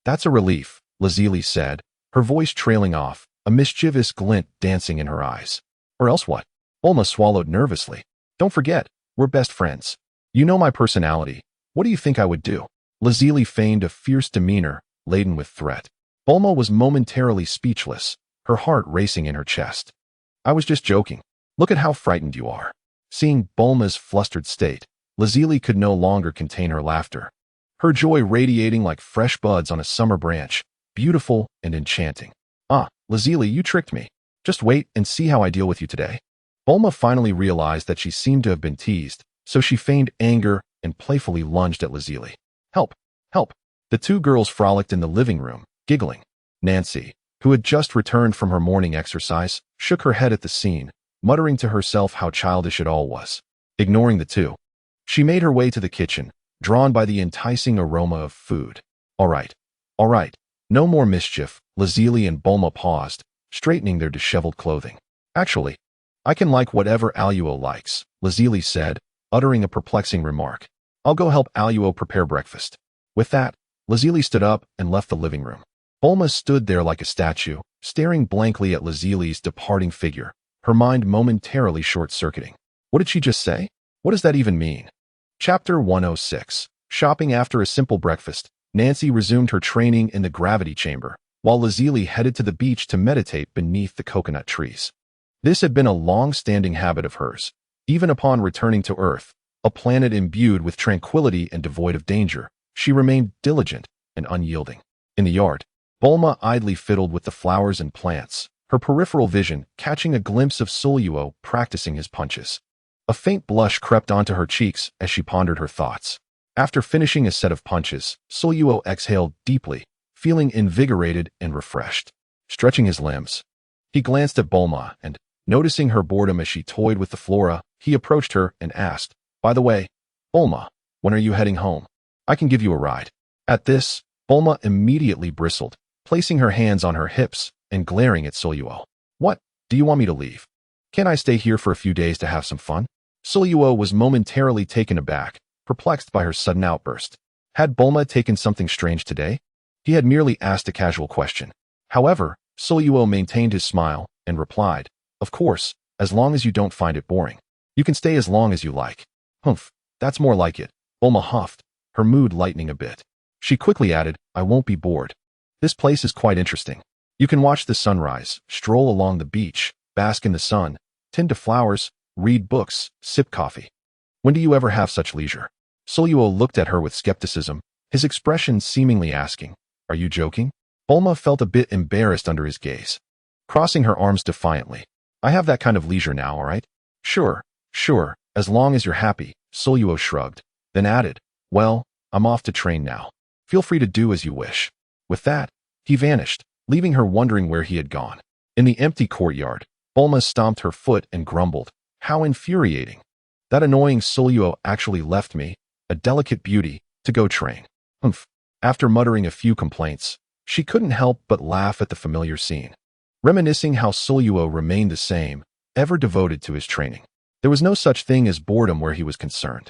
That's a relief, Lazuli said, her voice trailing off, a mischievous glint dancing in her eyes. Or else what? Bulma swallowed nervously. Don't forget, we're best friends. You know my personality. What do you think I would do? Lazuli feigned a fierce demeanor, laden with threat. Bulma was momentarily speechless, her heart racing in her chest. I was just joking. Look at how frightened you are. Seeing Bulma's flustered state, Lazuli could no longer contain her laughter. Her joy radiating like fresh buds on a summer branch, beautiful and enchanting. Lazuli, you tricked me. Just wait and see how I deal with you today. Bulma finally realized that she seemed to have been teased, so she feigned anger and playfully lunged at Lazuli. Help! Help! The two girls frolicked in the living room, giggling. Nancy, who had just returned from her morning exercise, shook her head at the scene, muttering to herself how childish it all was. Ignoring the two, she made her way to the kitchen, drawn by the enticing aroma of food. All right. No more mischief, Lazuli and Bulma paused, straightening their disheveled clothing. Actually, I can like whatever Aluo likes, Lazuli said, uttering a perplexing remark. I'll go help Aluo prepare breakfast. With that, Lazuli stood up and left the living room. Bulma stood there like a statue, staring blankly at Lazuli's departing figure, her mind momentarily short-circuiting. What did she just say? What does that even mean? Chapter 106. Shopping. After a simple breakfast, Nancy resumed her training in the gravity chamber, while Lazuli headed to the beach to meditate beneath the coconut trees. This had been a long-standing habit of hers. Even upon returning to Earth, a planet imbued with tranquility and devoid of danger, she remained diligent and unyielding. In the yard, Bulma idly fiddled with the flowers and plants, her peripheral vision catching a glimpse of Suluo practicing his punches. A faint blush crept onto her cheeks as she pondered her thoughts. After finishing a set of punches, Suluo exhaled deeply, feeling invigorated and refreshed. Stretching his limbs, he glanced at Bulma and, noticing her boredom as she toyed with the flora, he approached her and asked, "By the way, Bulma, when are you heading home? I can give you a ride." At this, Bulma immediately bristled, placing her hands on her hips and glaring at Suluo. "What? Do you want me to leave? Can't I stay here for a few days to have some fun?" Suluo was momentarily taken aback, perplexed by her sudden outburst. Had Bulma taken something strange today? He had merely asked a casual question. However, Suluo maintained his smile and replied, "Of course, as long as you don't find it boring. You can stay as long as you like." "Humph, that's more like it," Bulma huffed, her mood lightening a bit. She quickly added, "I won't be bored. This place is quite interesting. You can watch the sunrise, stroll along the beach, bask in the sun, tend to flowers, read books, sip coffee. When do you ever have such leisure?" Suluo looked at her with skepticism, his expression seemingly asking, "Are you joking?" Bulma felt a bit embarrassed under his gaze. Crossing her arms defiantly, "I have that kind of leisure now, all right?" Sure, as long as you're happy," Suluo shrugged, then added, "Well, I'm off to train now. Feel free to do as you wish." With that, he vanished, leaving her wondering where he had gone. In the empty courtyard, Bulma stomped her foot and grumbled, "How infuriating. That annoying Suluo actually left me, a delicate beauty, to go train. Humph." After muttering a few complaints, she couldn't help but laugh at the familiar scene, reminiscing how Suluo remained the same, ever devoted to his training. There was no such thing as boredom where he was concerned.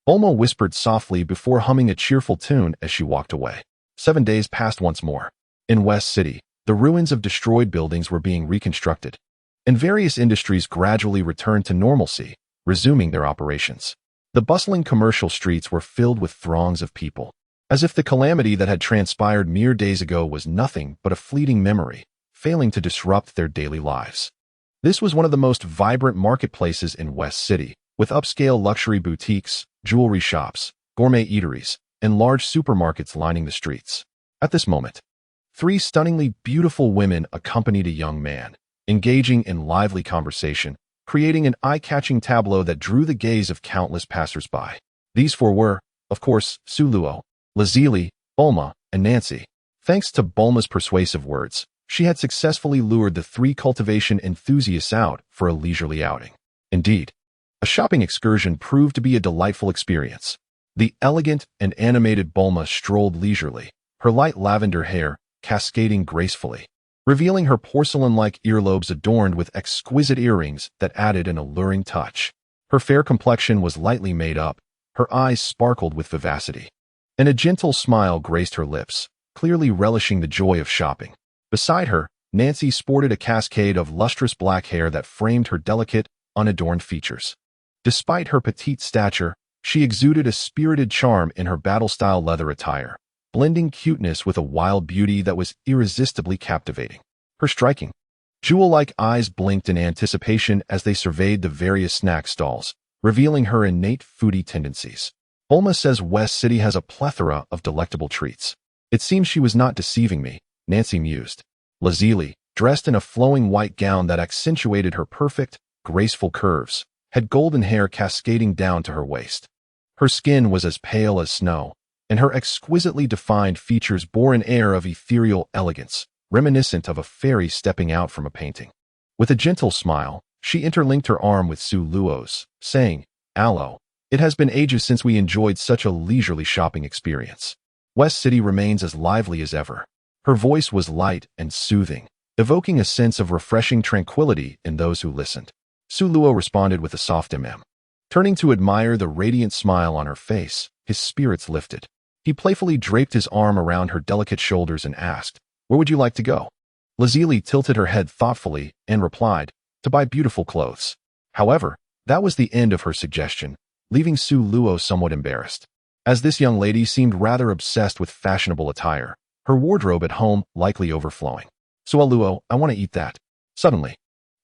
Bulma whispered softly before humming a cheerful tune as she walked away. 7 days passed once more. In West City, the ruins of destroyed buildings were being reconstructed, and various industries gradually returned to normalcy, resuming their operations. The bustling commercial streets were filled with throngs of people, as if the calamity that had transpired mere days ago was nothing but a fleeting memory, failing to disrupt their daily lives. This was one of the most vibrant marketplaces in West City, with upscale luxury boutiques, jewelry shops, gourmet eateries, and large supermarkets lining the streets. At this moment, 3 stunningly beautiful women accompanied a young man, engaging in lively conversation, creating an eye-catching tableau that drew the gaze of countless passers-by. These 4 were, of course, Suluo, Lazuli, Bulma, and Nancy. Thanks to Bulma's persuasive words, she had successfully lured the 3 cultivation enthusiasts out for a leisurely outing. Indeed, a shopping excursion proved to be a delightful experience. The elegant and animated Bulma strolled leisurely, her light lavender hair cascading gracefully, revealing her porcelain-like earlobes adorned with exquisite earrings that added an alluring touch. Her fair complexion was lightly made up, Her eyes sparkled with vivacity, and a gentle smile graced her lips, clearly relishing the joy of shopping. Beside her, Nancy sported a cascade of lustrous black hair that framed her delicate, unadorned features. Despite her petite stature, she exuded a spirited charm in her battle-style leather attire, blending cuteness with a wild beauty that was irresistibly captivating. Her striking, jewel-like eyes blinked in anticipation as they surveyed the various snack stalls, revealing her innate foodie tendencies. Bulma says West City has a plethora of delectable treats. It seems she was not deceiving me, Nancy mused. Lazuli, dressed in a flowing white gown that accentuated her perfect, graceful curves, had golden hair cascading down to her waist. Her skin was as pale as snow, and her exquisitely defined features bore an air of ethereal elegance, reminiscent of a fairy stepping out from a painting. With a gentle smile, she interlinked her arm with Su Luo's, saying, "Aloe, it has been ages since we enjoyed such a leisurely shopping experience. West City remains as lively as ever." Her voice was light and soothing, evoking a sense of refreshing tranquility in those who listened. Su Luo responded with a soft Turning to admire the radiant smile on her face, his spirits lifted. He playfully draped his arm around her delicate shoulders and asked, "Where would you like to go?" Lazuli tilted her head thoughtfully and replied, "To buy beautiful clothes." However, that was the end of her suggestion, leaving Su Luo somewhat embarrassed. As this young lady seemed rather obsessed with fashionable attire, her wardrobe at home likely overflowing. "So Luo, I want to eat that." Suddenly,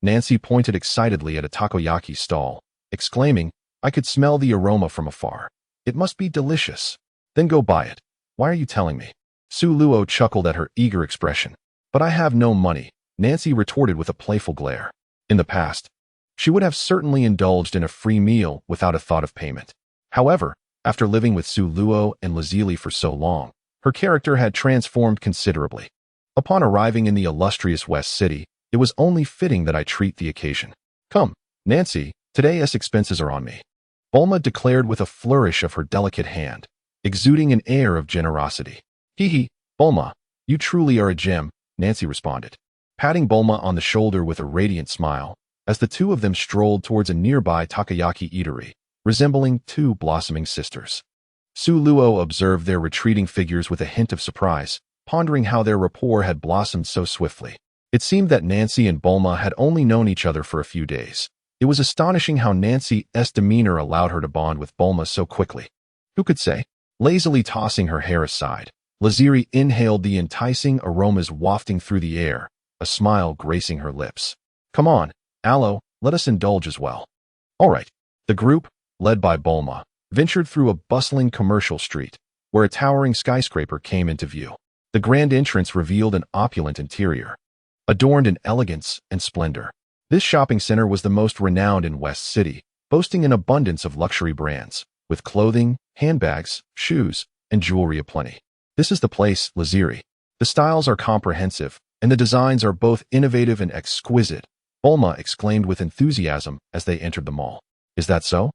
Nancy pointed excitedly at a takoyaki stall, exclaiming, "I could smell the aroma from afar. It must be delicious." "Then go buy it. Why are you telling me?" Su Luo chuckled at her eager expression. "But I have no money," Nancy retorted with a playful glare. In the past, she would have certainly indulged in a free meal without a thought of payment. However, after living with Su Luo and Lazuli for so long, her character had transformed considerably. Upon arriving in the illustrious West City, it was only fitting that I treat the occasion. "Come, Nancy, today's expenses are on me," Bulma declared with a flourish of her delicate hand, exuding an air of generosity. "Hee, Bulma, you truly are a gem," Nancy responded, patting Bulma on the shoulder with a radiant smile, as the two of them strolled towards a nearby takoyaki eatery, resembling two blossoming sisters. Su Luo observed their retreating figures with a hint of surprise, pondering how their rapport had blossomed so swiftly. It seemed that Nancy and Bulma had only known each other for a few days. It was astonishing how Nancy's demeanor allowed her to bond with Bulma so quickly. Who could say? Lazily tossing her hair aside, Laziri inhaled the enticing aromas wafting through the air, a smile gracing her lips. "Come on, Aloe, let us indulge as well." All right. The group, led by Bulma, ventured through a bustling commercial street, where a towering skyscraper came into view. The grand entrance revealed an opulent interior, adorned in elegance and splendor. This shopping center was the most renowned in West City, boasting an abundance of luxury brands, with clothing, handbags, shoes, and jewelry aplenty. "This is the place, Laziri. The styles are comprehensive, and the designs are both innovative and exquisite," Bulma exclaimed with enthusiasm as they entered the mall. "Is that so?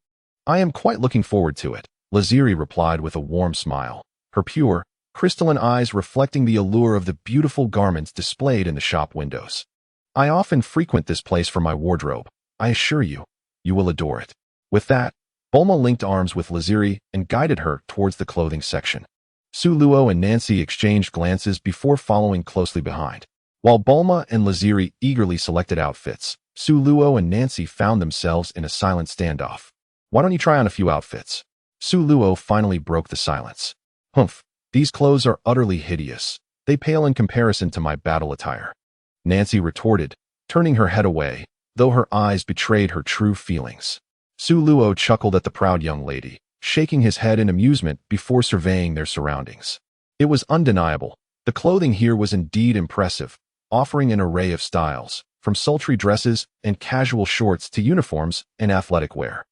I am quite looking forward to it," Laziri replied with a warm smile, her pure, crystalline eyes reflecting the allure of the beautiful garments displayed in the shop windows. "I often frequent this place for my wardrobe. I assure you, you will adore it." With that, Bulma linked arms with Laziri and guided her towards the clothing section. Su Luo and Nancy exchanged glances before following closely behind. While Bulma and Laziri eagerly selected outfits, Su Luo and Nancy found themselves in a silent standoff. "Why don't you try on a few outfits?" Su Luo finally broke the silence. "Humph, these clothes are utterly hideous. They pale in comparison to my battle attire," Nancy retorted, turning her head away, though her eyes betrayed her true feelings. Su Luo chuckled at the proud young lady, shaking his head in amusement before surveying their surroundings. It was undeniable. The clothing here was indeed impressive, offering an array of styles, from sultry dresses and casual shorts to uniforms and athletic wear.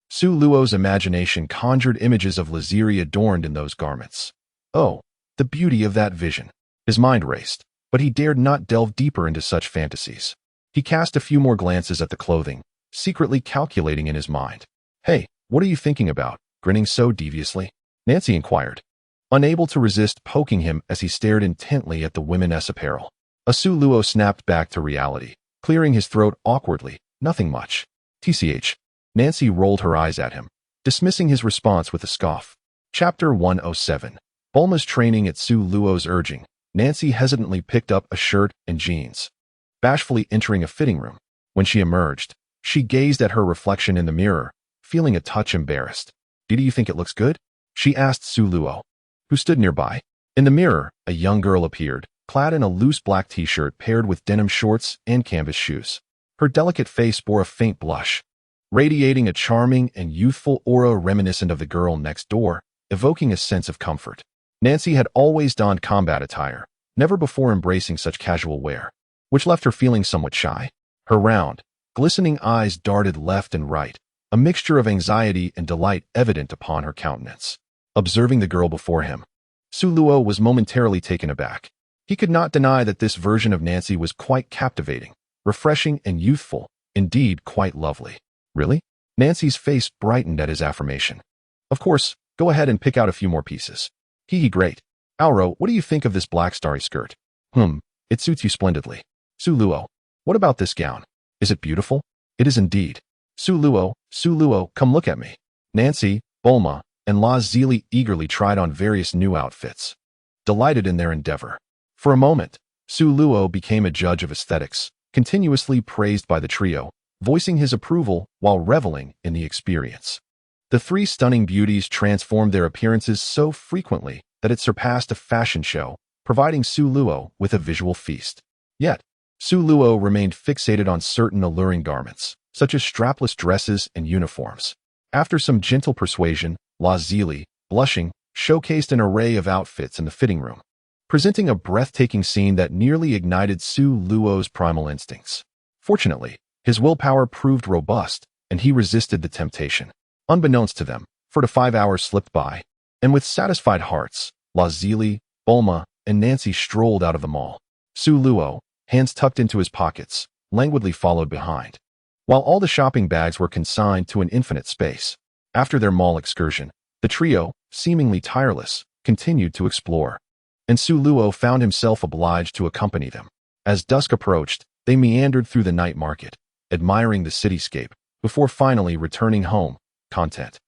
Su Luo's imagination conjured images of Laziri adorned in those garments. Oh, the beauty of that vision! His mind raced, but he dared not delve deeper into such fantasies. He cast a few more glances at the clothing, secretly calculating in his mind. "Hey, what are you thinking about, grinning so deviously?" Nancy inquired, unable to resist poking him as he stared intently at the women's apparel. Su Luo snapped back to reality, clearing his throat awkwardly. "Nothing much." "TCH." Nancy rolled her eyes at him, dismissing his response with a scoff. Chapter 107. Bulma's training at Su Luo's urging. Nancy hesitantly picked up a shirt and jeans, bashfully entering a fitting room. When she emerged, she gazed at her reflection in the mirror, feeling a touch embarrassed. "Do you think it looks good?" she asked Su Luo, who stood nearby. In the mirror, a young girl appeared, clad in a loose black t-shirt paired with denim shorts and canvas shoes. Her delicate face bore a faint blush, radiating a charming and youthful aura reminiscent of the girl next door, evoking a sense of comfort. Nancy had always donned combat attire, never before embracing such casual wear, which left her feeling somewhat shy. Her round, glistening eyes darted left and right, a mixture of anxiety and delight evident upon her countenance. Observing the girl before him, Su Luo was momentarily taken aback. He could not deny that this version of Nancy was quite captivating, refreshing and youthful, indeed quite lovely. "Really?" Nancy's face brightened at his affirmation. "Of course, go ahead and pick out a few more pieces." "Hee, great. Auro, what do you think of this black starry skirt?" It suits you splendidly." "Su Luo, what about this gown? Is it beautiful?" "It is indeed." Su Luo, come look at me." Nancy, Bulma, and La Zili eagerly tried on various new outfits, delighted in their endeavor. For a moment, Su Luo became a judge of aesthetics, continuously praised by the trio, voicing his approval while reveling in the experience. The three stunning beauties transformed their appearances so frequently that it surpassed a fashion show, providing Su Luo with a visual feast. Yet, Su Luo remained fixated on certain alluring garments, such as strapless dresses and uniforms. After some gentle persuasion, La Zili, blushing, showcased an array of outfits in the fitting room, presenting a breathtaking scene that nearly ignited Su Luo's primal instincts. Fortunately, his willpower proved robust, and he resisted the temptation. Unbeknownst to them, 4 to 5 hours slipped by, and with satisfied hearts, La Zili, Bulma, and Nancy strolled out of the mall. Su Luo, hands tucked into his pockets, languidly followed behind, while all the shopping bags were consigned to an infinite space. After their mall excursion, the trio, seemingly tireless, continued to explore, and Su Luo found himself obliged to accompany them. As dusk approached, they meandered through the night market, admiring the cityscape, before finally returning home, content.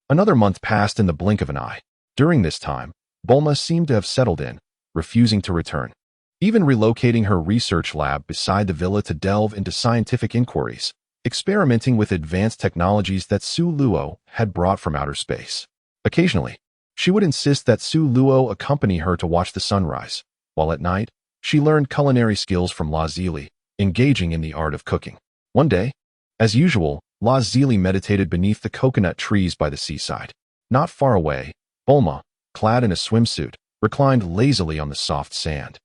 Another month passed in the blink of an eye. During this time, Bulma seemed to have settled in, refusing to return, even relocating her research lab beside the villa to delve into scientific inquiries, experimenting with advanced technologies that Su Luo had brought from outer space. Occasionally, she would insist that Su Luo accompany her to watch the sunrise, while at night, she learned culinary skills from La Zili, engaging in the art of cooking. One day, as usual, La Zili meditated beneath the coconut trees by the seaside. Not far away, Bulma, clad in a swimsuit, reclined lazily on the soft sand,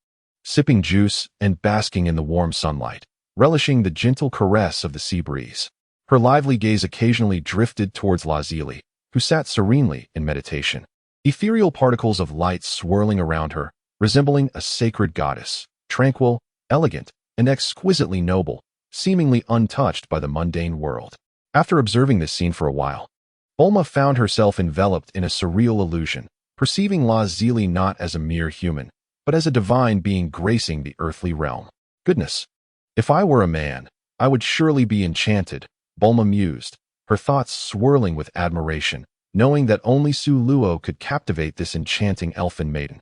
sipping juice and basking in the warm sunlight, relishing the gentle caress of the sea breeze. Her lively gaze occasionally drifted towards La Zili, who sat serenely in meditation, ethereal particles of light swirling around her, resembling a sacred goddess, tranquil, elegant, and exquisitely noble, seemingly untouched by the mundane world. After observing this scene for a while, Bulma found herself enveloped in a surreal illusion, perceiving La Zili not as a mere human, but as a divine being gracing the earthly realm. "Goodness, if I were a man, I would surely be enchanted," Bulma mused, her thoughts swirling with admiration, knowing that only Su Luo could captivate this enchanting elfin maiden.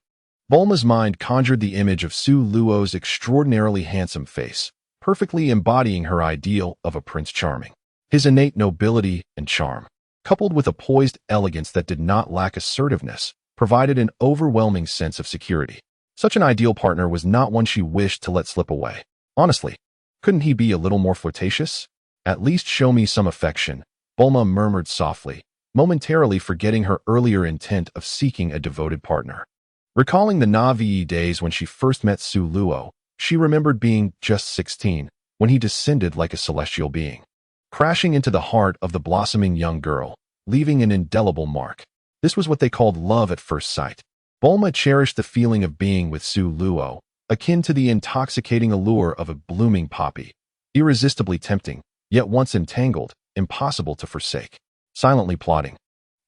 Bulma's mind conjured the image of Su Luo's extraordinarily handsome face, perfectly embodying her ideal of a Prince Charming. His innate nobility and charm, coupled with a poised elegance that did not lack assertiveness, provided an overwhelming sense of security. Such an ideal partner was not one she wished to let slip away. Honestly, couldn't he be a little more flirtatious? "At least show me some affection," Bulma murmured softly, momentarily forgetting her earlier intent of seeking a devoted partner. Recalling the Na'vi days when she first met Su Luo, she remembered being just 16 when he descended like a celestial being, crashing into the heart of the blossoming young girl, leaving an indelible mark. This was what they called love at first sight. Bulma cherished the feeling of being with Su Luo, akin to the intoxicating allure of a blooming poppy, irresistibly tempting, yet once entangled, impossible to forsake. Silently plotting,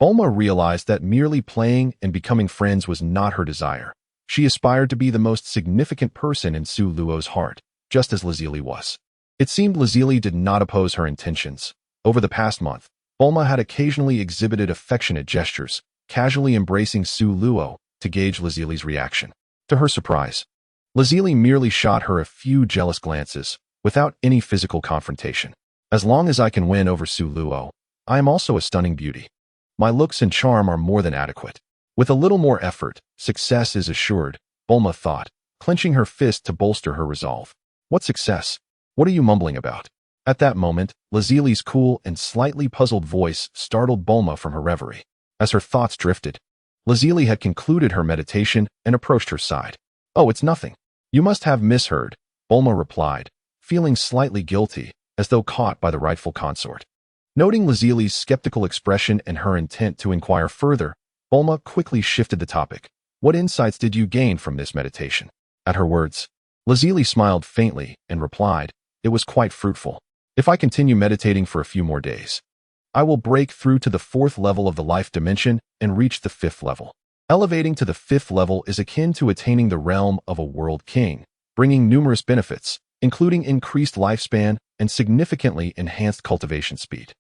Bulma realized that merely playing and becoming friends was not her desire. She aspired to be the most significant person in Su Luo's heart, just as La Zili was. It seemed La Zili did not oppose her intentions. Over the past month, Bulma had occasionally exhibited affectionate gestures, casually embracing Su Luo to gauge Lazili's reaction. To her surprise, Lazili merely shot her a few jealous glances, without any physical confrontation. As long as I can win over Su Luo, I am also a stunning beauty. My looks and charm are more than adequate. With a little more effort, success is assured, Bulma thought, clenching her fist to bolster her resolve. What success? What are you mumbling about? At that moment, Lazili's cool and slightly puzzled voice startled Bulma from her reverie. As her thoughts drifted, Lazili had concluded her meditation and approached her side. Oh, it's nothing. You must have misheard, Bulma replied, feeling slightly guilty, as though caught by the rightful consort. Noting Lazili's skeptical expression and her intent to inquire further, Bulma quickly shifted the topic. What insights did you gain from this meditation? At her words, Lazili smiled faintly and replied, it was quite fruitful. If I continue meditating for a few more days, I will break through to the 4th level of the life dimension and reach the 5th level. Elevating to the 5th level is akin to attaining the realm of a world king, bringing numerous benefits, including increased lifespan and significantly enhanced cultivation speed.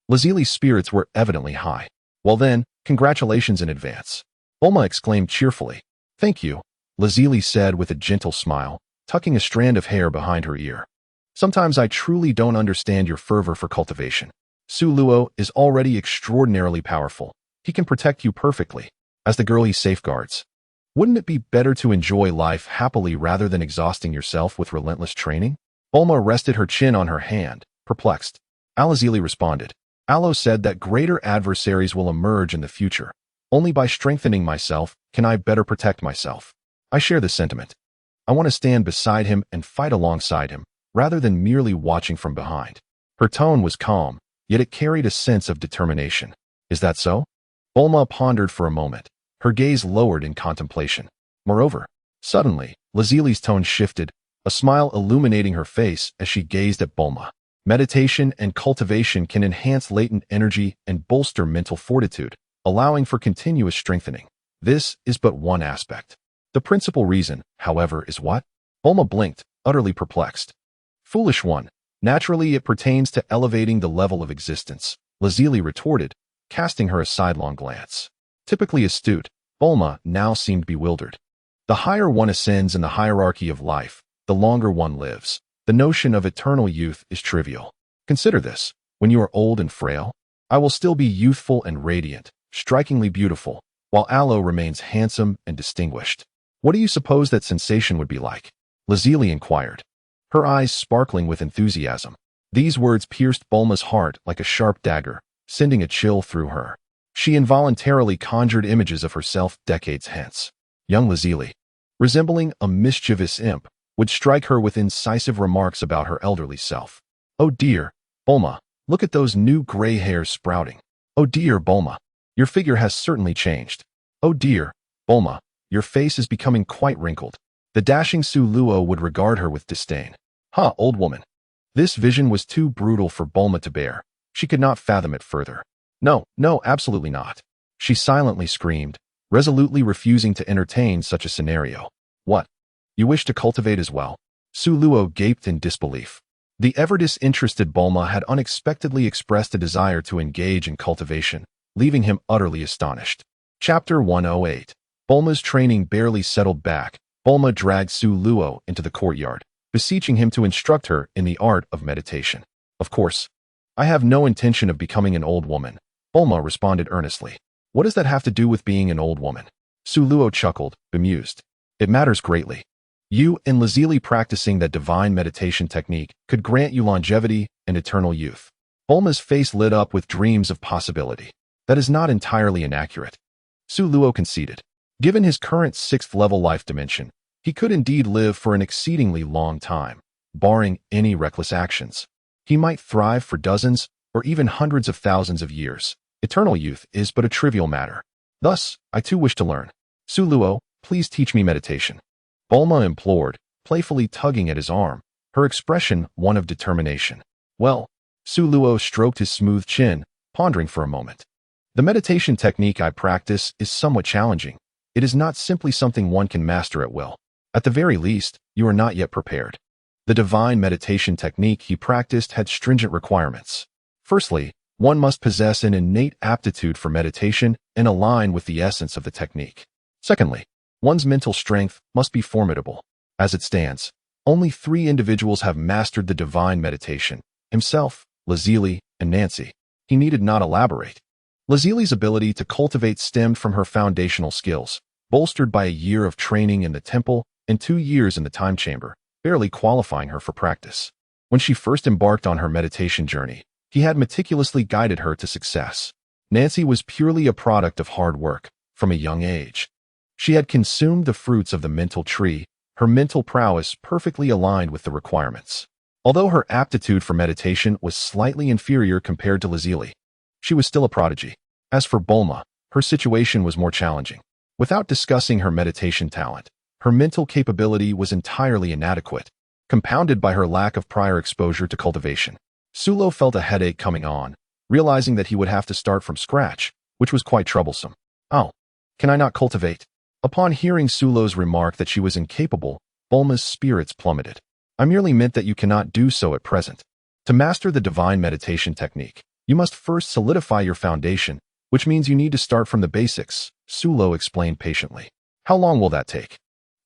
Lazili's spirits were evidently high. Well then, congratulations in advance. Bulma exclaimed cheerfully. Thank you, Lazili said with a gentle smile, tucking a strand of hair behind her ear. Sometimes I truly don't understand your fervor for cultivation. Su Luo is already extraordinarily powerful. He can protect you perfectly, as the girl he safeguards. Wouldn't it be better to enjoy life happily rather than exhausting yourself with relentless training? Bulma rested her chin on her hand, perplexed. Lazili responded. Alo said that greater adversaries will emerge in the future. Only by strengthening myself can I better protect myself. I share this sentiment. I want to stand beside him and fight alongside him, rather than merely watching from behind. Her tone was calm, yet it carried a sense of determination. Is that so? Bulma pondered for a moment, her gaze lowered in contemplation. Moreover, suddenly, Lazili's tone shifted, a smile illuminating her face as she gazed at Bulma. Meditation and cultivation can enhance latent energy and bolster mental fortitude, allowing for continuous strengthening. This is but one aspect. The principal reason, however, is what? Bulma blinked, utterly perplexed. Foolish one. Naturally, it pertains to elevating the level of existence, Lazili retorted, casting her a sidelong glance. Typically astute, Bulma now seemed bewildered. The higher one ascends in the hierarchy of life, the longer one lives. The notion of eternal youth is trivial. Consider this. When you are old and frail, I will still be youthful and radiant, strikingly beautiful, while Alo remains handsome and distinguished. What do you suppose that sensation would be like? Lazili inquired, her eyes sparkling with enthusiasm. These words pierced Bulma's heart like a sharp dagger, sending a chill through her. She involuntarily conjured images of herself decades hence. Young Lazili, resembling a mischievous imp, would strike her with incisive remarks about her elderly self. Oh dear, Bulma, look at those new gray hairs sprouting. Oh dear, Bulma, your figure has certainly changed. Oh dear, Bulma, your face is becoming quite wrinkled. The dashing Su Luo would regard her with disdain. Ha, old woman. This vision was too brutal for Bulma to bear. She could not fathom it further. No, no, absolutely not. She silently screamed, resolutely refusing to entertain such a scenario. What? You wish to cultivate as well? Su Luo gaped in disbelief. The ever-disinterested Bulma had unexpectedly expressed a desire to engage in cultivation, leaving him utterly astonished. Chapter 108. Bulma's training barely settled back. Bulma dragged Su Luo into the courtyard, beseeching him to instruct her in the art of meditation. Of course, I have no intention of becoming an old woman, Bulma responded earnestly. What does that have to do with being an old woman? Su Luo chuckled, bemused. It matters greatly. You and Lazili practicing that divine meditation technique could grant you longevity and eternal youth. Bulma's face lit up with dreams of possibility. That is not entirely inaccurate. Su Luo conceded. Given his current 6th level life dimension, he could indeed live for an exceedingly long time, barring any reckless actions. He might thrive for dozens or even hundreds of thousands of years. Eternal youth is but a trivial matter. Thus, I too wish to learn. Su Luo, please teach me meditation. Bulma implored, playfully tugging at his arm, her expression one of determination. Well, Su Luo stroked his smooth chin, pondering for a moment. The meditation technique I practice is somewhat challenging. It is not simply something one can master at will. At the very least, you are not yet prepared. The divine meditation technique he practiced had stringent requirements. Firstly, one must possess an innate aptitude for meditation and align with the essence of the technique. Secondly, one's mental strength must be formidable. As it stands, only 3 individuals have mastered the divine meditation: himself, Lazuli, and Nancy. He needed not elaborate. Lazuli's ability to cultivate stemmed from her foundational skills, bolstered by a year of training in the temple and 2 years in the time chamber, barely qualifying her for practice. When she first embarked on her meditation journey, he had meticulously guided her to success. Nancy was purely a product of hard work from a young age. She had consumed the fruits of the mental tree, her mental prowess perfectly aligned with the requirements. Although her aptitude for meditation was slightly inferior compared to Lazuli, she was still a prodigy. As for Bulma, her situation was more challenging. Without discussing her meditation talent, her mental capability was entirely inadequate, compounded by her lack of prior exposure to cultivation. Sulo felt a headache coming on, realizing that he would have to start from scratch, which was quite troublesome. "Oh, can I not cultivate?" Upon hearing Sulo's remark that she was incapable, Bulma's spirits plummeted. "I merely meant that you cannot do so at present. To master the divine meditation technique, you must first solidify your foundation, which means you need to start from the basics," Sulo explained patiently. "How long will that take?"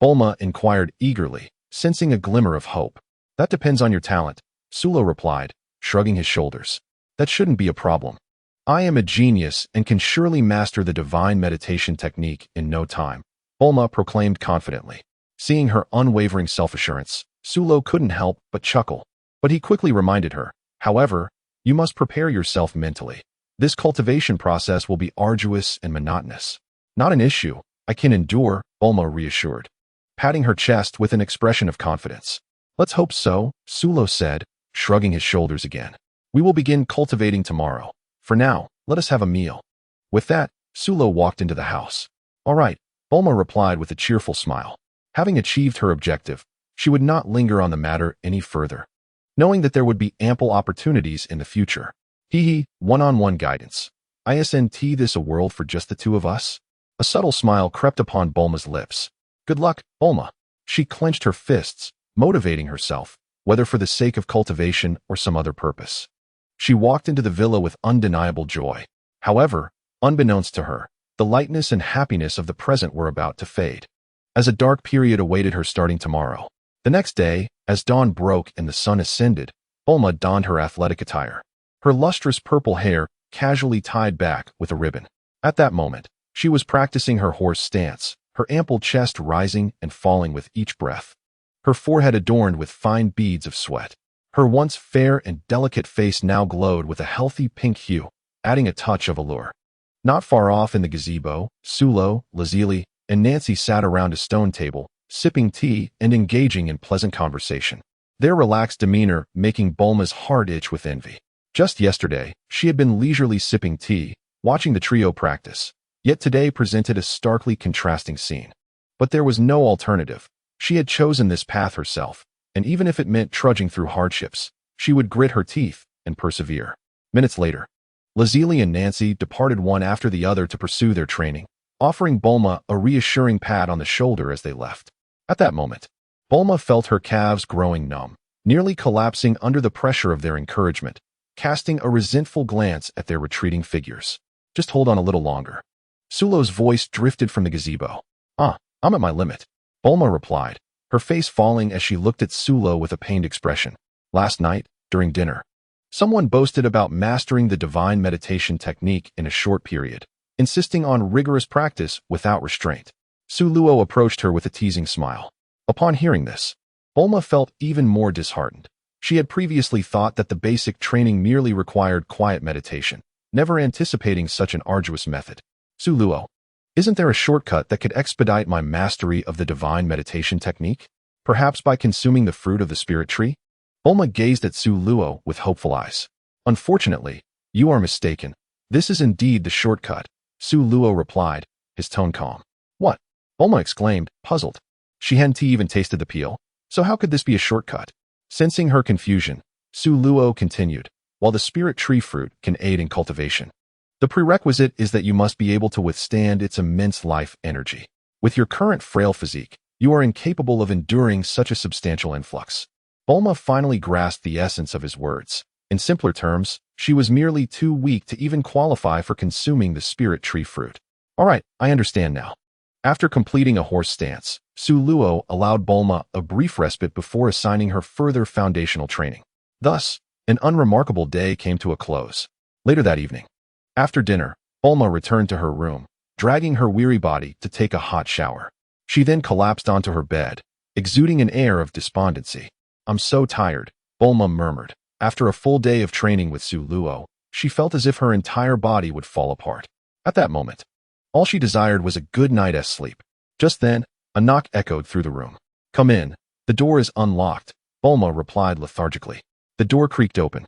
Bulma inquired eagerly, sensing a glimmer of hope. "That depends on your talent," Sulo replied, shrugging his shoulders. "That shouldn't be a problem. I am a genius and can surely master the divine meditation technique in no time," Bulma proclaimed confidently. Seeing her unwavering self-assurance, Sulo couldn't help but chuckle. But he quickly reminded her, "However, you must prepare yourself mentally. This cultivation process will be arduous and monotonous." "Not an issue. I can endure," Bulma reassured, patting her chest with an expression of confidence. "Let's hope so," Sulo said, shrugging his shoulders again. "We will begin cultivating tomorrow. For now, let us have a meal." With that, Sulo walked into the house. "All right," Bulma replied with a cheerful smile. Having achieved her objective, she would not linger on the matter any further, knowing that there would be ample opportunities in the future. One-on-one guidance. Isn't this a world for just the 2 of us? A subtle smile crept upon Bulma's lips. "Good luck, Bulma." She clenched her fists, motivating herself, whether for the sake of cultivation or some other purpose. She walked into the villa with undeniable joy. However, unbeknownst to her, the lightness and happiness of the present were about to fade, as a dark period awaited her starting tomorrow. The next day, as dawn broke and the sun ascended, Bulma donned her athletic attire, her lustrous purple hair casually tied back with a ribbon. At that moment, she was practicing her horse stance, her ample chest rising and falling with each breath, her forehead adorned with fine beads of sweat. Her once fair and delicate face now glowed with a healthy pink hue, adding a touch of allure. Not far off in the gazebo, Sulo, Lazuli, and Nancy sat around a stone table, sipping tea and engaging in pleasant conversation, their relaxed demeanor making Bulma's heart itch with envy. Just yesterday, she had been leisurely sipping tea, watching the trio practice, yet today presented a starkly contrasting scene. But there was no alternative. She had chosen this path herself, and even if it meant trudging through hardships, she would grit her teeth and persevere. Minutes later, Lazuli and Nancy departed one after the other to pursue their training, offering Bulma a reassuring pat on the shoulder as they left. At that moment, Bulma felt her calves growing numb, nearly collapsing under the pressure of their encouragement, casting a resentful glance at their retreating figures. "Just hold on a little longer." Sulo's voice drifted from the gazebo. I'm at my limit," Bulma replied, her face falling as she looked at Sulo with a pained expression. "Last night, during dinner, someone boasted about mastering the divine meditation technique in a short period, insisting on rigorous practice without restraint." Sulo approached her with a teasing smile. Upon hearing this, Bulma felt even more disheartened. She had previously thought that the basic training merely required quiet meditation, never anticipating such an arduous method. "Sulo, isn't there a shortcut that could expedite my mastery of the divine meditation technique? Perhaps by consuming the fruit of the spirit tree?" Bulma gazed at Sulo with hopeful eyes. "Unfortunately, you are mistaken. This is indeed the shortcut," Sulo replied, his tone calm. "What?" Bulma exclaimed, puzzled. She hadn't even tasted the peel, so how could this be a shortcut? Sensing her confusion, Sulo continued, "While the spirit tree fruit can aid in cultivation, the prerequisite is that you must be able to withstand its immense life energy. With your current frail physique, you are incapable of enduring such a substantial influx." Bulma finally grasped the essence of his words. In simpler terms, She was merely too weak to even qualify for consuming the spirit tree fruit. All right, I understand now. After completing a horse stance, Su Luo allowed Bulma a brief respite before assigning her further foundational training. Thus, an unremarkable day came to a close. Later that evening, after dinner, Bulma returned to her room, dragging her weary body to take a hot shower. She then collapsed onto her bed, exuding an air of despondency. "I'm so tired," Bulma murmured. After a full day of training with Su Luo, she felt as if her entire body would fall apart. At that moment, all she desired was a good night's sleep. Just then, a knock echoed through the room. "Come in. The door is unlocked," Bulma replied lethargically. The door creaked open,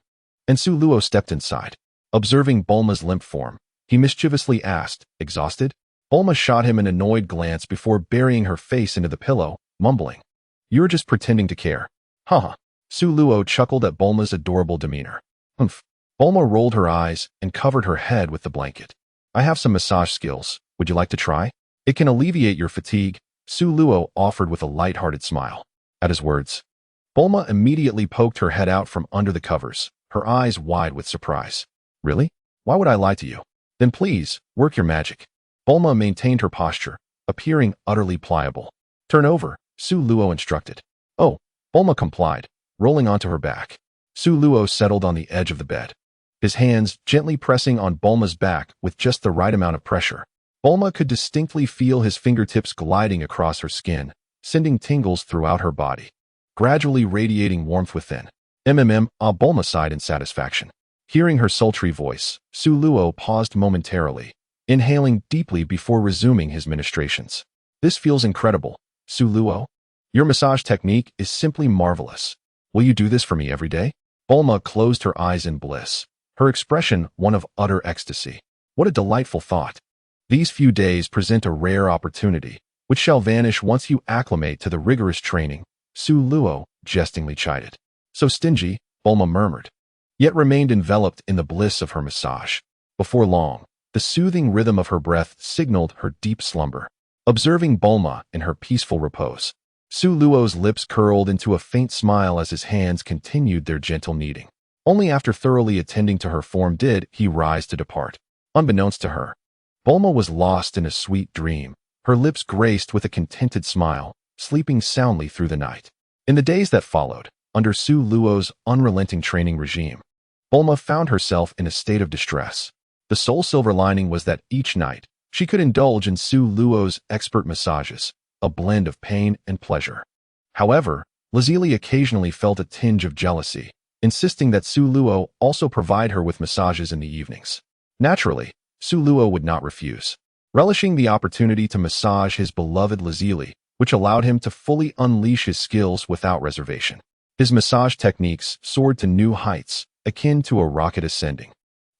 and Su Luo stepped inside. Observing Bulma's limp form, he mischievously asked, "Exhausted?" Bulma shot him an annoyed glance before burying her face into the pillow, mumbling, "You're just pretending to care." Haha. Su Luo chuckled at Bulma's adorable demeanor. Humph. Bulma rolled her eyes and covered her head with the blanket. "I have some massage skills. Would you like to try? It can alleviate your fatigue," Su Luo offered with a light-hearted smile. At his words, Bulma immediately poked her head out from under the covers, her eyes wide with surprise. "Really? Why would I lie to you? Then please, work your magic." Bulma maintained her posture, appearing utterly pliable. "Turn over," Su Luo instructed. "Oh," Bulma complied, rolling onto her back. Su Luo settled on the edge of the bed, his hands gently pressing on Bulma's back with just the right amount of pressure. Bulma could distinctly feel his fingertips gliding across her skin, sending tingles throughout her body, gradually radiating warmth within. Bulma sighed in satisfaction. Hearing her sultry voice, Su Luo paused momentarily, inhaling deeply before resuming his ministrations. "This feels incredible, Su Luo. Your massage technique is simply marvelous. Will you do this for me every day?" Bulma closed her eyes in bliss, her expression one of utter ecstasy. What a delightful thought. These few days present a rare opportunity, which shall vanish once you acclimate to the rigorous training, Su Luo jestingly chided. "So stingy," Bulma murmured, yet remained enveloped in the bliss of her massage. Before long, the soothing rhythm of her breath signaled her deep slumber. Observing Bulma in her peaceful repose, Su Luo's lips curled into a faint smile as his hands continued their gentle kneading. Only after thoroughly attending to her form did he rise to depart. Unbeknownst to her, Bulma was lost in a sweet dream, her lips graced with a contented smile, sleeping soundly through the night. In the days that followed, under Su Luo's unrelenting training regime, Bulma found herself in a state of distress. The sole silver lining was that each night, she could indulge in Su Luo's expert massages, a blend of pain and pleasure. However, Lazili occasionally felt a tinge of jealousy, insisting that Su Luo also provide her with massages in the evenings. Naturally, Su Luo would not refuse, relishing the opportunity to massage his beloved Lazili, which allowed him to fully unleash his skills without reservation. His massage techniques soared to new heights, akin to a rocket ascending.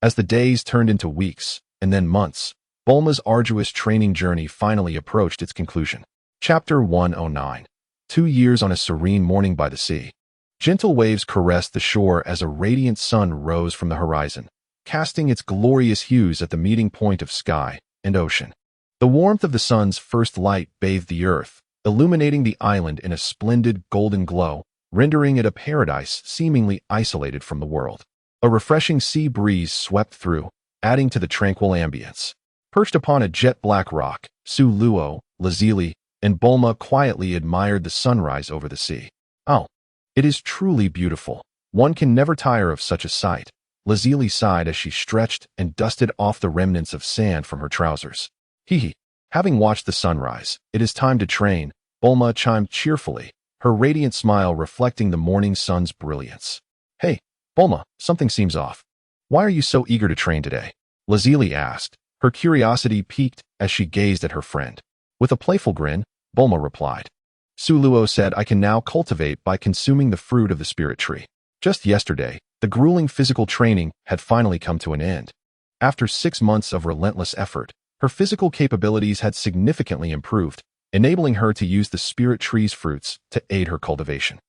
As the days turned into weeks, and then months, Bulma's arduous training journey finally approached its conclusion. Chapter 109. 2 years on a serene morning by the sea. Gentle waves caressed the shore as a radiant sun rose from the horizon, casting its glorious hues at the meeting point of sky and ocean. The warmth of the sun's first light bathed the earth, illuminating the island in a splendid golden glow, rendering it a paradise seemingly isolated from the world. A refreshing sea breeze swept through, adding to the tranquil ambience. Perched upon a jet-black rock, Su Luo, Lazili, and Bulma quietly admired the sunrise over the sea. "Oh, it is truly beautiful. One can never tire of such a sight," Lazili sighed as she stretched and dusted off the remnants of sand from her trousers. "Hee. Having watched the sunrise, it is time to train," Bulma chimed cheerfully, her radiant smile reflecting the morning sun's brilliance. "Hey, Bulma, something seems off. Why are you so eager to train today?" Lazili asked, her curiosity piqued as she gazed at her friend. With a playful grin, Bulma replied, "Su Luo said I can now cultivate by consuming the fruit of the spirit tree. Just yesterday, the grueling physical training had finally come to an end. After 6 months of relentless effort, her physical capabilities had significantly improved, enabling her to use the spirit tree's fruits to aid her cultivation.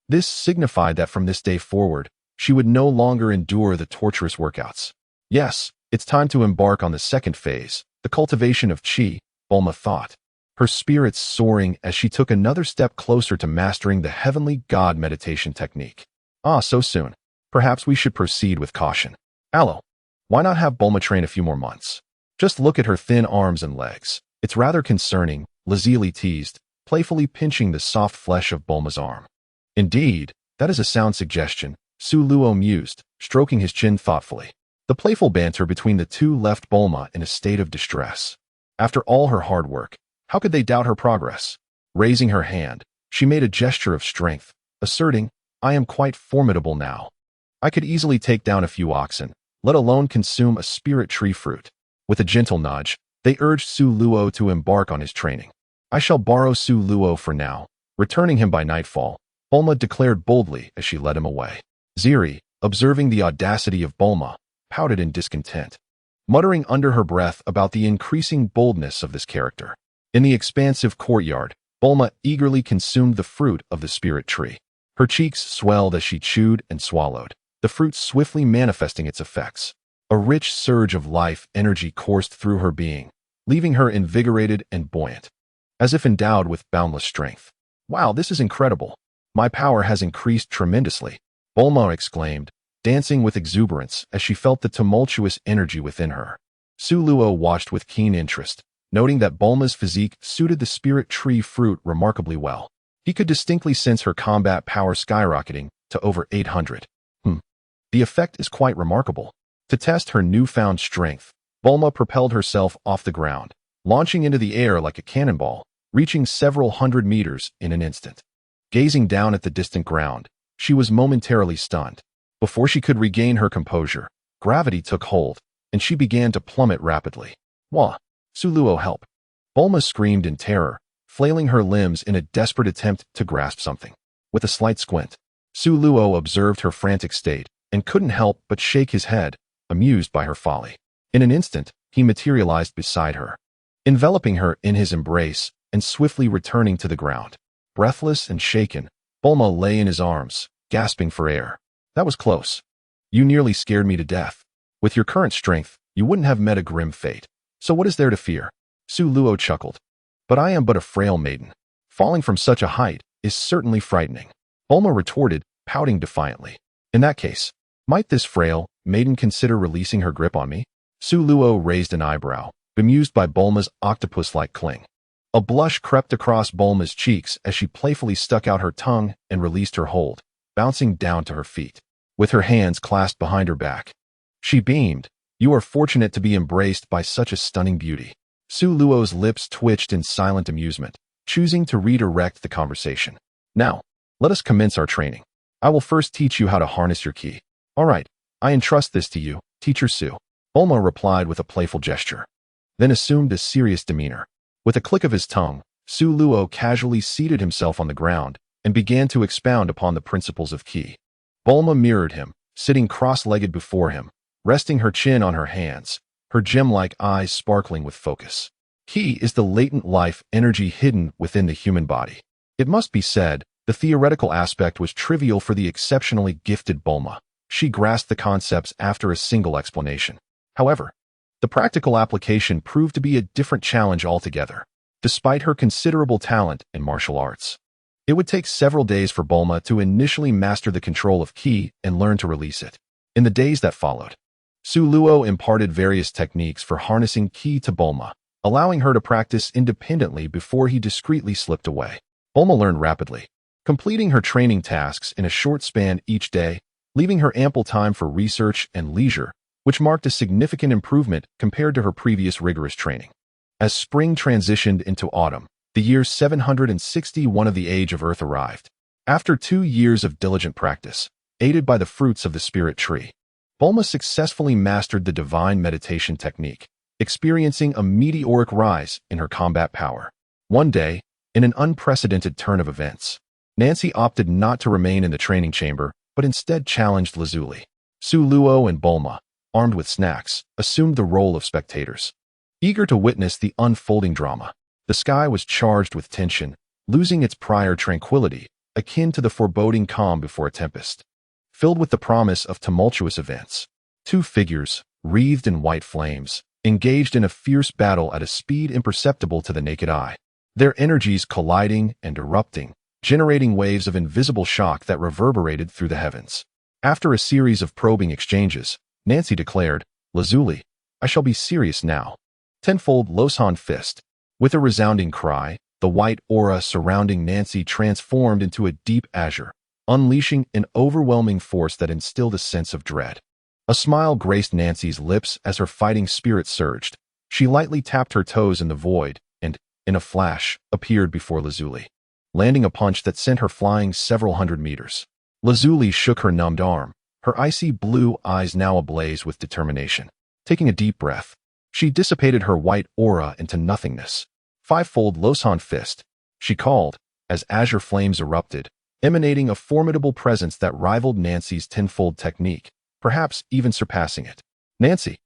This signified that from this day forward, she would no longer endure the torturous workouts. Yes, it's time to embark on the second phase, the cultivation of chi," Bulma thought, her spirits soaring as she took another step closer to mastering the heavenly god meditation technique. "Ah, so soon. Perhaps we should proceed with caution." Aloe, why not have Bulma train a few more months? Just look at her thin arms and legs. It's rather concerning, lazily teased, playfully pinching the soft flesh of Bulma's arm. Indeed, that is a sound suggestion, Su Luo mused, stroking his chin thoughtfully. The playful banter between the two left Bulma in a state of distress. After all her hard work, how could they doubt her progress? Raising her hand, she made a gesture of strength, asserting, I am quite formidable now. I could easily take down a few oxen, let alone consume a spirit tree fruit. With a gentle nudge, they urged Su Luo to embark on his training. I shall borrow Su Luo for now. Returning him by nightfall, Bulma declared boldly as she led him away. Ziri, observing the audacity of Bulma, pouted in discontent, muttering under her breath about the increasing boldness of this character. In the expansive courtyard, Bulma eagerly consumed the fruit of the spirit tree. Her cheeks swelled as she chewed and swallowed, the fruit swiftly manifesting its effects. A rich surge of life energy coursed through her being, leaving her invigorated and buoyant, as if endowed with boundless strength. Wow, this is incredible. My power has increased tremendously, Bulma exclaimed, dancing with exuberance as she felt the tumultuous energy within her. Su Luo watched with keen interest, noting that Bulma's physique suited the spirit tree fruit remarkably well. He could distinctly sense her combat power skyrocketing to over 800. The effect is quite remarkable. To test her newfound strength, Bulma propelled herself off the ground, launching into the air like a cannonball, reaching several hundred meters in an instant. Gazing down at the distant ground, she was momentarily stunned. Before she could regain her composure, gravity took hold, and she began to plummet rapidly. Wah! Su Luo, help! Bulma screamed in terror, flailing her limbs in a desperate attempt to grasp something. With a slight squint, Su Luo observed her frantic state and couldn't help but shake his head, amused by her folly. In an instant, he materialized beside her, enveloping her in his embrace and swiftly returning to the ground. Breathless and shaken, Bulma lay in his arms, gasping for air. That was close. You nearly scared me to death. With your current strength, you wouldn't have met a grim fate. So what is there to fear? Su Luo chuckled. But I am but a frail maiden. Falling from such a height is certainly frightening. Bulma retorted, pouting defiantly. In that case, might this frail maiden consider releasing her grip on me? Su Luo raised an eyebrow, bemused by Bulma's octopus-like cling. A blush crept across Bulma's cheeks as she playfully stuck out her tongue and released her hold, bouncing down to her feet. With her hands clasped behind her back, she beamed. You are fortunate to be embraced by such a stunning beauty. Su Luo's lips twitched in silent amusement, choosing to redirect the conversation. Now, let us commence our training. I will first teach you how to harness your ki. All right, I entrust this to you, Teacher Su. Bulma replied with a playful gesture, then assumed a serious demeanor. With a click of his tongue, Su Luo casually seated himself on the ground and began to expound upon the principles of ki. Bulma mirrored him, sitting cross-legged before him, resting her chin on her hands, her gem-like eyes sparkling with focus. Ki is the latent life energy hidden within the human body. It must be said, the theoretical aspect was trivial for the exceptionally gifted Bulma. She grasped the concepts after a single explanation. However, the practical application proved to be a different challenge altogether. Despite her considerable talent in martial arts, it would take several days for Bulma to initially master the control of ki and learn to release it. In the days that followed, Su Luo imparted various techniques for harnessing ki to Bulma, allowing her to practice independently before he discreetly slipped away. Bulma learned rapidly, completing her training tasks in a short span each day, leaving her ample time for research and leisure, which marked a significant improvement compared to her previous rigorous training. As spring transitioned into autumn, the year 761 of the Age of Earth arrived. After 2 years of diligent practice, aided by the fruits of the spirit tree, Bulma successfully mastered the divine meditation technique, experiencing a meteoric rise in her combat power. One day, in an unprecedented turn of events, Nancy opted not to remain in the training chamber, but instead challenged lazuli. Su Luo and Bulma, armed with snacks, assumed the role of spectators, eager to witness the unfolding drama. The sky was charged with tension, losing its prior tranquility, akin to the foreboding calm before a tempest. Filled with the promise of tumultuous events, two figures, wreathed in white flames, engaged in a fierce battle at a speed imperceptible to the naked eye, their energies colliding and erupting, generating waves of invisible shock that reverberated through the heavens. After a series of probing exchanges, Nancy declared, "Lazuli, I shall be serious now." Tenfold Losan fist. With a resounding cry, the white aura surrounding Nancy transformed into a deep azure, unleashing an overwhelming force that instilled a sense of dread. A smile graced Nancy's lips as her fighting spirit surged. She lightly tapped her toes in the void and, in a flash, appeared before Lazuli, landing a punch that sent her flying several hundred meters. Lazuli shook her numbed arm, her icy blue eyes now ablaze with determination. Taking a deep breath, she dissipated her white aura into nothingness. Fivefold Losan fist, she called, as azure flames erupted, emanating a formidable presence that rivaled Nancy's tenfold technique, perhaps even surpassing it. "Nancy,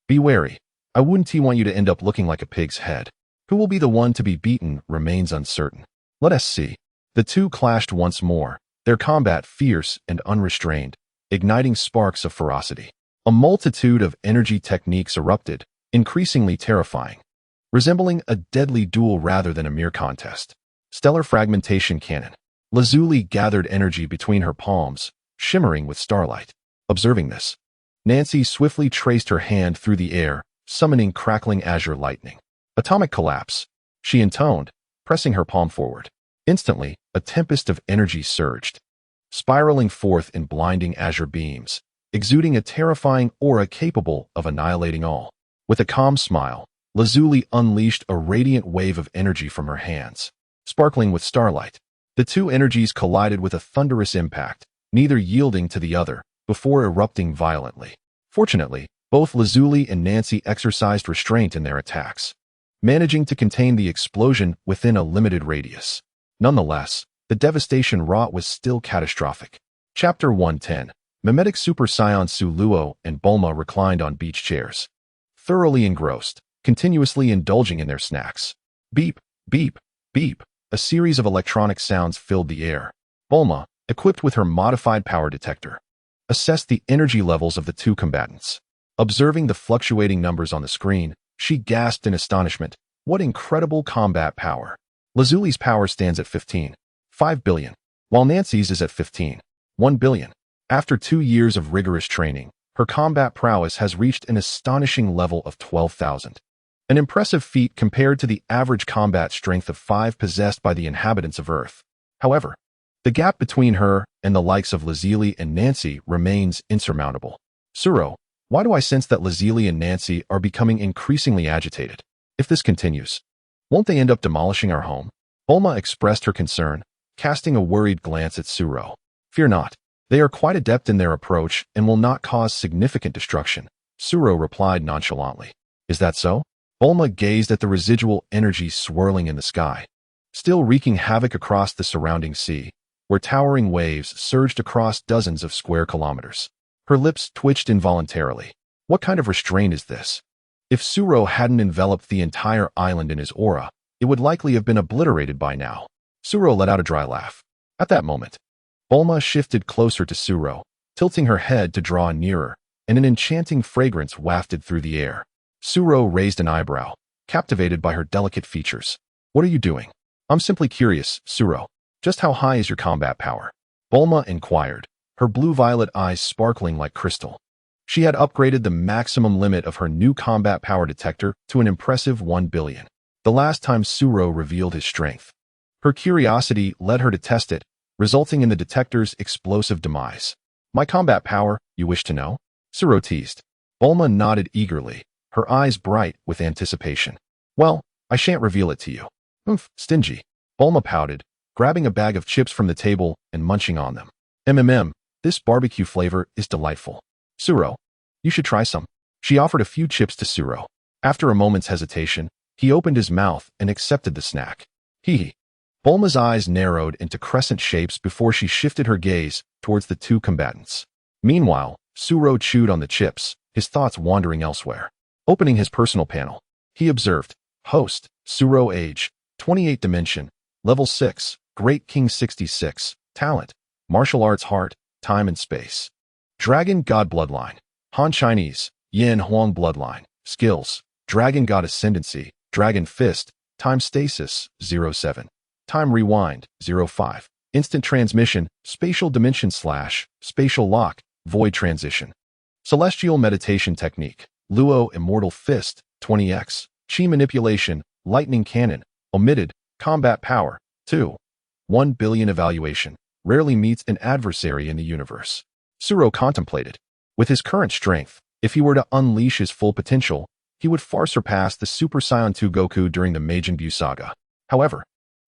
be wary. I wouldn't want you to end up looking like a pig's head. Who will be the one to be beaten remains uncertain. Let us see." The two clashed once more, their combat fierce and unrestrained, igniting sparks of ferocity. A multitude of energy techniques erupted, increasingly terrifying, resembling a deadly duel rather than a mere contest. Stellar fragmentation cannon. Lazuli gathered energy between her palms, shimmering with starlight. Observing this, Nancy swiftly traced her hand through the air, summoning crackling azure lightning. "Atomic collapse," she intoned, pressing her palm forward. Instantly, a tempest of energy surged, spiraling forth in blinding azure beams, exuding a terrifying aura capable of annihilating all. With a calm smile, Lazuli unleashed a radiant wave of energy from her hands, sparkling with starlight. The two energies collided with a thunderous impact, neither yielding to the other, before erupting violently. Fortunately, both Lazuli and Nancy exercised restraint in their attacks, managing to contain the explosion within a limited radius. Nonetheless, the devastation wrought was still catastrophic. Chapter 110. Mimetic Super Saiyan Su Luo and Bulma reclined on beach chairs, thoroughly engrossed, continuously indulging in their snacks. Beep, beep, beep. A series of electronic sounds filled the air. Bulma, equipped with her modified power detector, assessed the energy levels of the two combatants. Observing the fluctuating numbers on the screen, she gasped in astonishment. What incredible combat power! Lazuli's power stands at 15.5 billion, while Nancy's is at 15.1 billion. After 2 years of rigorous training, her combat prowess has reached an astonishing level of 12,000. An impressive feat compared to the average combat strength of 5 possessed by the inhabitants of Earth. However, the gap between her and the likes of Lazuli and Nancy remains insurmountable. "Suro, why do I sense that Lazuli and Nancy are becoming increasingly agitated? If this continues, won't they end up demolishing our home?" Bulma expressed her concern, casting a worried glance at Suro. "Fear not. They are quite adept in their approach and will not cause significant destruction," Suro replied nonchalantly. "Is that so?" Bulma gazed at the residual energy swirling in the sky, still wreaking havoc across the surrounding sea, where towering waves surged across dozens of square kilometers. Her lips twitched involuntarily. What kind of restraint is this? If Suro hadn't enveloped the entire island in his aura, it would likely have been obliterated by now. Suro let out a dry laugh. At that moment, Bulma shifted closer to Suro, tilting her head to draw nearer, and an enchanting fragrance wafted through the air. Suro raised an eyebrow, captivated by her delicate features. "What are you doing?" "I'm simply curious, Suro. Just how high is your combat power?" Bulma inquired, her blue-violet eyes sparkling like crystal. She had upgraded the maximum limit of her new combat power detector to an impressive 1 billion, the last time Suro revealed his strength. Her curiosity led her to test it, resulting in the detector's explosive demise. "My combat power, you wish to know?" Suro teased. Bulma nodded eagerly, her eyes bright with anticipation. "Well, I shan't reveal it to you." Stingy." Bulma pouted, grabbing a bag of chips from the table and munching on them. This barbecue flavor is delightful. Suro, you should try some." She offered a few chips to Suro. After a moment's hesitation, he opened his mouth and accepted the snack. Hee. Bulma's eyes narrowed into crescent shapes before she shifted her gaze towards the two combatants. Meanwhile, Suro chewed on the chips, his thoughts wandering elsewhere. Opening his personal panel, he observed, "Host, Suro age, 28 dimension, level 6, Great King 66, talent, martial arts heart, time and space. Dragon God bloodline, Han Chinese, Yan Huang bloodline, skills, Dragon God ascendancy, Dragon fist, time stasis, 07. Time rewind, 05. Instant transmission, spatial dimension / spatial lock, void transition. Celestial Meditation Technique, Luo Immortal Fist, 20x, Chi Manipulation, Lightning Cannon, Omitted, Combat Power, 2. 1 billion Evaluation, rarely meets an adversary in the universe. Suro contemplated. With his current strength, if he were to unleash his full potential, he would far surpass the Super Saiyan 2 Goku during the Majin Buu saga. However,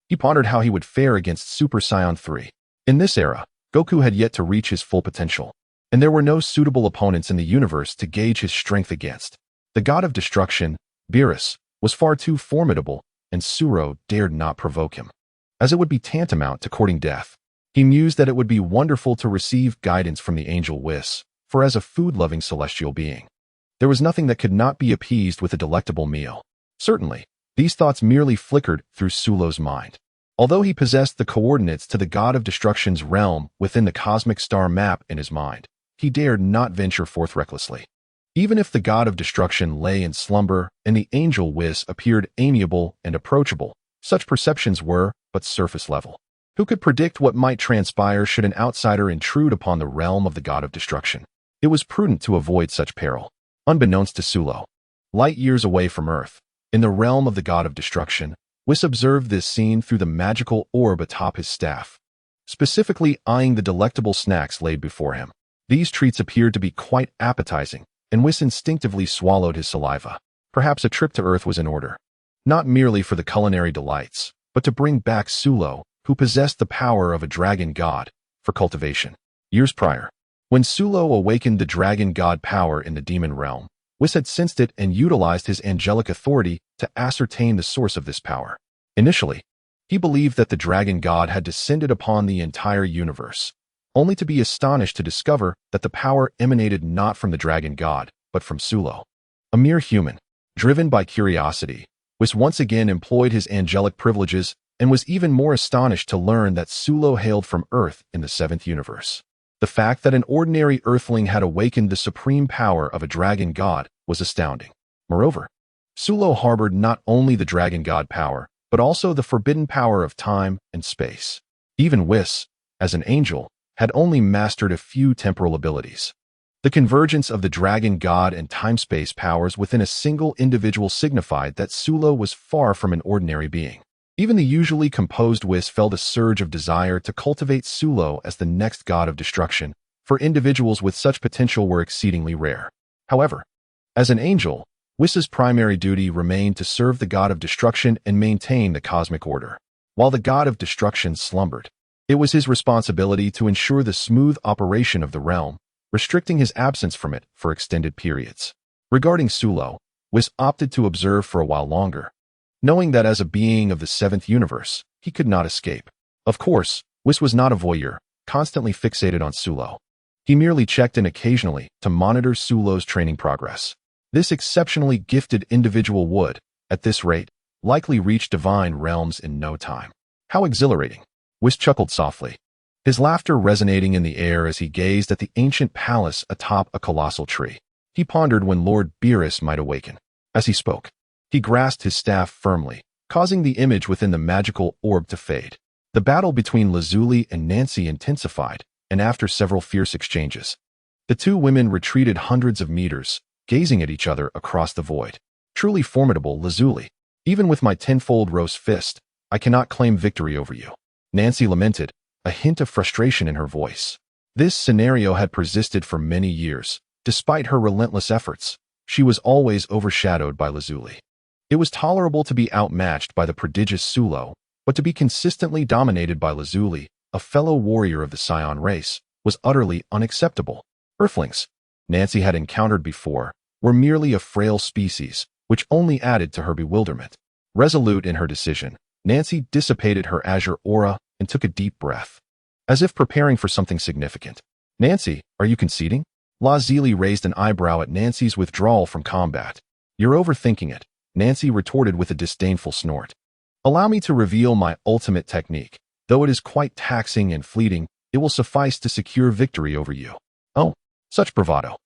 he pondered how he would fare against Super Saiyan 3. In this era, Goku had yet to reach his full potential, and there were no suitable opponents in the universe to gauge his strength against. The god of destruction, Beerus, was far too formidable, and Suro dared not provoke him, as it would be tantamount to courting death. He mused that it would be wonderful to receive guidance from the angel Whis, for as a food-loving celestial being, there was nothing that could not be appeased with a delectable meal. Certainly, these thoughts merely flickered through Sulo's mind. Although he possessed the coordinates to the god of destruction's realm within the cosmic star map in his mind, he dared not venture forth recklessly. Even if the god of destruction lay in slumber and the angel Whis appeared amiable and approachable, such perceptions were but surface level. Who could predict what might transpire should an outsider intrude upon the realm of the god of destruction? It was prudent to avoid such peril. Unbeknownst to Sulo, light years away from Earth, in the realm of the god of destruction, Whis observed this scene through the magical orb atop his staff, specifically eyeing the delectable snacks laid before him. These treats appeared to be quite appetizing, and Whis instinctively swallowed his saliva. Perhaps a trip to Earth was in order, not merely for the culinary delights, but to bring back Sulo, who possessed the power of a dragon god, for cultivation. Years prior, when Sulo awakened the dragon god power in the demon realm, Whis had sensed it and utilized his angelic authority to ascertain the source of this power. Initially, he believed that the dragon god had descended upon the entire universe, only to be astonished to discover that the power emanated not from the dragon god, but from Sulo. A mere human, driven by curiosity, Whis once again employed his angelic privileges and was even more astonished to learn that Sulo hailed from Earth in the 7th universe. The fact that an ordinary Earthling had awakened the supreme power of a dragon god was astounding. Moreover, Sulo harbored not only the dragon god power, but also the forbidden power of time and space. Even Whis, as an angel, had only mastered a few temporal abilities. The convergence of the dragon god and time-space powers within a single individual signified that Sulo was far from an ordinary being. Even the usually composed Whis felt a surge of desire to cultivate Sulo as the next god of destruction, for individuals with such potential were exceedingly rare. However, as an angel, Whis's primary duty remained to serve the god of destruction and maintain the cosmic order. While the god of destruction slumbered, it was his responsibility to ensure the smooth operation of the realm, restricting his absence from it for extended periods. Regarding Sulo, Whis opted to observe for a while longer, knowing that as a being of the 7th universe, he could not escape. Of course, Whis was not a voyeur, constantly fixated on Sulo. He merely checked in occasionally to monitor Sulo's training progress. This exceptionally gifted individual would, at this rate, likely reach divine realms in no time. How exhilarating! Whis chuckled softly, his laughter resonating in the air as he gazed at the ancient palace atop a colossal tree. He pondered when Lord Beerus might awaken. As he spoke, he grasped his staff firmly, causing the image within the magical orb to fade. The battle between Lazuli and Nancy intensified, and after several fierce exchanges, the two women retreated hundreds of meters, gazing at each other across the void. Truly formidable, Lazuli. Even with my tenfold roast fist, I cannot claim victory over you. Nancy lamented, a hint of frustration in her voice. This scenario had persisted for many years. Despite her relentless efforts, she was always overshadowed by Lazuli. It was tolerable to be outmatched by the prodigious Sulo, but to be consistently dominated by Lazuli, a fellow warrior of the Scion race, was utterly unacceptable. Earthlings, Nancy had encountered before, were merely a frail species, which only added to her bewilderment. Resolute in her decision, Nancy dissipated her azure aura and took a deep breath, as if preparing for something significant. Nancy, are you conceding? Lazuli raised an eyebrow at Nancy's withdrawal from combat. You're overthinking it, Nancy retorted with a disdainful snort. Allow me to reveal my ultimate technique. Though it is quite taxing and fleeting, it will suffice to secure victory over you. Oh, such bravado.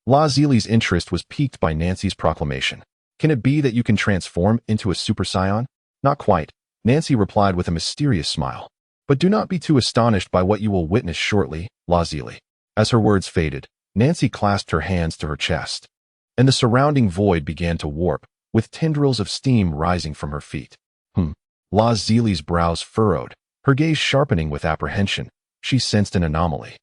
Lazuli's interest was piqued by Nancy's proclamation. Can it be that you can transform into a Super Saiyan? Not quite, Nancy replied with a mysterious smile. But do not be too astonished by what you will witness shortly, Lazuli. As her words faded, Nancy clasped her hands to her chest, and the surrounding void began to warp, with tendrils of steam rising from her feet. La Zili's brows furrowed, her gaze sharpening with apprehension. She sensed an anomaly.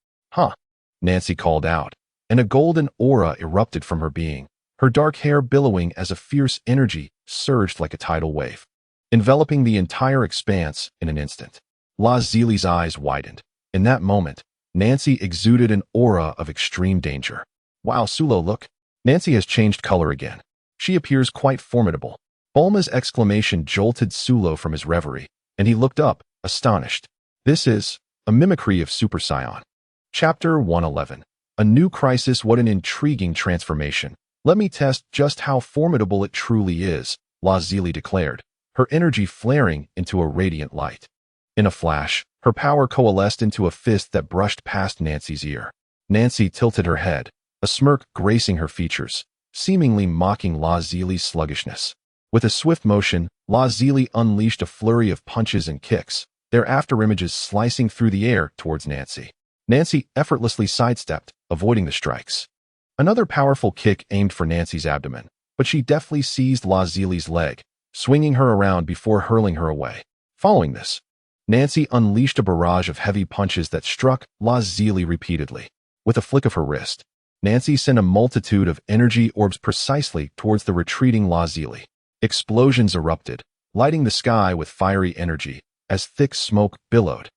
Nancy called out, and a golden aura erupted from her being, her dark hair billowing as a fierce energy surged like a tidal wave, enveloping the entire expanse in an instant. La Zili's eyes widened. In that moment, Nancy exuded an aura of extreme danger. Wow, Sulo, look. Nancy has changed color again. She appears quite formidable. Bulma's exclamation jolted Sulo from his reverie, and he looked up, astonished. This is a mimicry of Super Saiyan. Chapter 111. A new crisis. What an intriguing transformation. Let me test just how formidable it truly is, La Zili declared, her energy flaring into a radiant light. In a flash, her power coalesced into a fist that brushed past Nancy's ear. Nancy tilted her head, a smirk gracing her features, seemingly mocking La Zili's sluggishness. With a swift motion, La Zili unleashed a flurry of punches and kicks, their afterimages slicing through the air towards Nancy. Nancy effortlessly sidestepped, avoiding the strikes. Another powerful kick aimed for Nancy's abdomen, but she deftly seized La Zili's leg, swinging her around before hurling her away. Following this, Nancy unleashed a barrage of heavy punches that struck La Zili repeatedly. With a flick of her wrist, Nancy sent a multitude of energy orbs precisely towards the retreating La Zili. Explosions erupted, lighting the sky with fiery energy, as thick smoke billowed,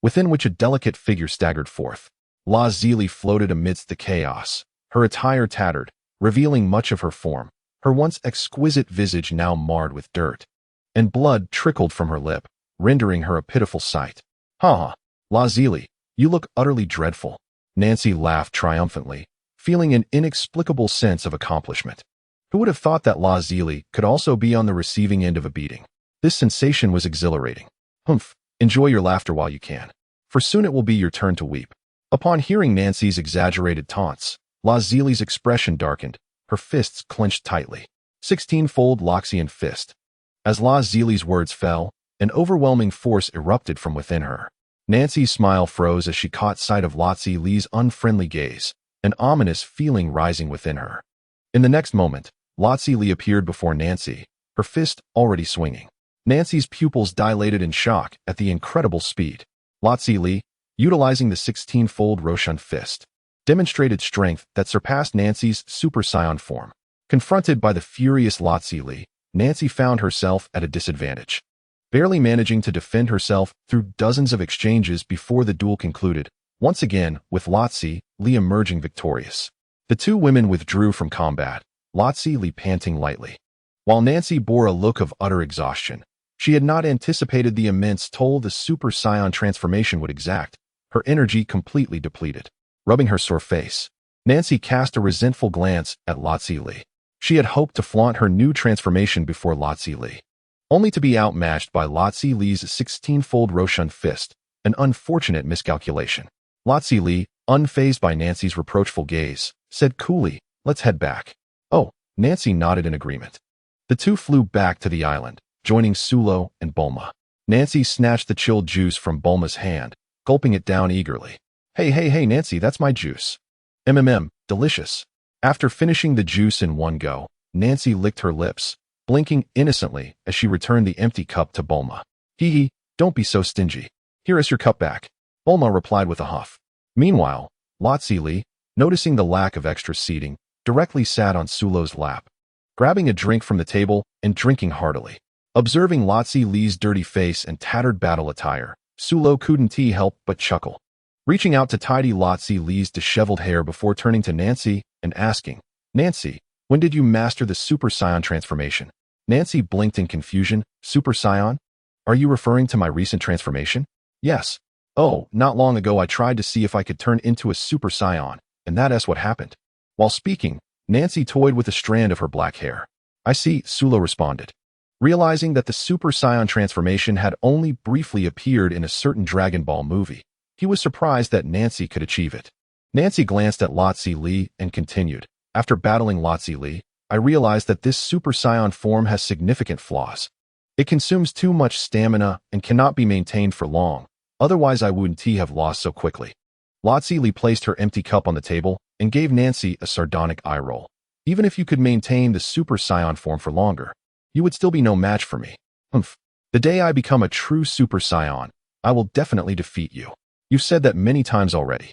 within which a delicate figure staggered forth. La Zili floated amidst the chaos, her attire tattered, revealing much of her form, her once exquisite visage now marred with dirt, and blood trickled from her lip, rendering her a pitiful sight. La Zili, you look utterly dreadful. Nancy laughed triumphantly, feeling an inexplicable sense of accomplishment. Who would have thought that La Zili could also be on the receiving end of a beating? This sensation was exhilarating. Enjoy your laughter while you can, for soon it will be your turn to weep. Upon hearing Nancy's exaggerated taunts, La Zili's expression darkened, her fists clenched tightly. 16-fold Loxian fist. As La Zili's words fell, an overwhelming force erupted from within her. Nancy's smile froze as she caught sight of La Zili's unfriendly gaze, an ominous feeling rising within her. In the next moment, La Zili appeared before Nancy, her fist already swinging. Nancy's pupils dilated in shock at the incredible speed. La Zili, utilizing the 16-fold Roshan fist, demonstrated strength that surpassed Nancy's Super Saiyan form. Confronted by the furious La Zili, Nancy found herself at a disadvantage, barely managing to defend herself through dozens of exchanges before the duel concluded, once again with La Zili emerging victorious. The two women withdrew from combat, La Zili panting lightly, while Nancy bore a look of utter exhaustion. She had not anticipated the immense toll the Super Saiyan transformation would exact, her energy completely depleted. Rubbing her sore face, Nancy cast a resentful glance at La Zili. She had hoped to flaunt her new transformation before La Zili, only to be outmatched by La Zili's 16-fold Roshan fist, an unfortunate miscalculation. La Zili, unfazed by Nancy's reproachful gaze, said coolly, "Let's head back." Oh, Nancy nodded in agreement. The two flew back to the island, joining Sulo and Bulma. Nancy snatched the chilled juice from Bulma's hand, gulping it down eagerly. Hey, Nancy, that's my juice. Delicious. After finishing the juice in one go, Nancy licked her lips, blinking innocently as she returned the empty cup to Bulma. Hee, don't be so stingy. Here is your cup back, Bulma replied with a huff. Meanwhile, La Zili, noticing the lack of extra seating, directly sat on Sulo's lap, grabbing a drink from the table and drinking heartily. Observing La Zili's dirty face and tattered battle attire, Sulo couldn't help but chuckle. Reaching out to tidy La Zili's disheveled hair before turning to Nancy and asking, "Nancy, when did you master the Super Saiyan transformation?" Nancy blinked in confusion. Super Saiyan? Are you referring to my recent transformation? Yes. Oh, not long ago I tried to see if I could turn into a Super Saiyan, and that's what happened. While speaking, Nancy toyed with a strand of her black hair. I see, Sulo responded. Realizing that the Super Saiyan transformation had only briefly appeared in a certain Dragon Ball movie, he was surprised that Nancy could achieve it. Nancy glanced at La Zili and continued, "After battling La Zili, I realized that this Super Saiyan form has significant flaws. It consumes too much stamina and cannot be maintained for long, otherwise I wouldn't have lost so quickly." La Zili placed her empty cup on the table, and gave Nancy a sardonic eye roll. Even if you could maintain the Super Saiyan form for longer, you would still be no match for me. Humph. The day I become a true Super Saiyan, I will definitely defeat you. You've said that many times already.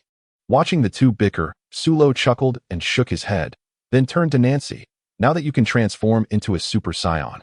Watching the two bicker, Sulo chuckled and shook his head, then turned to Nancy. Now that you can transform into a Super Saiyan,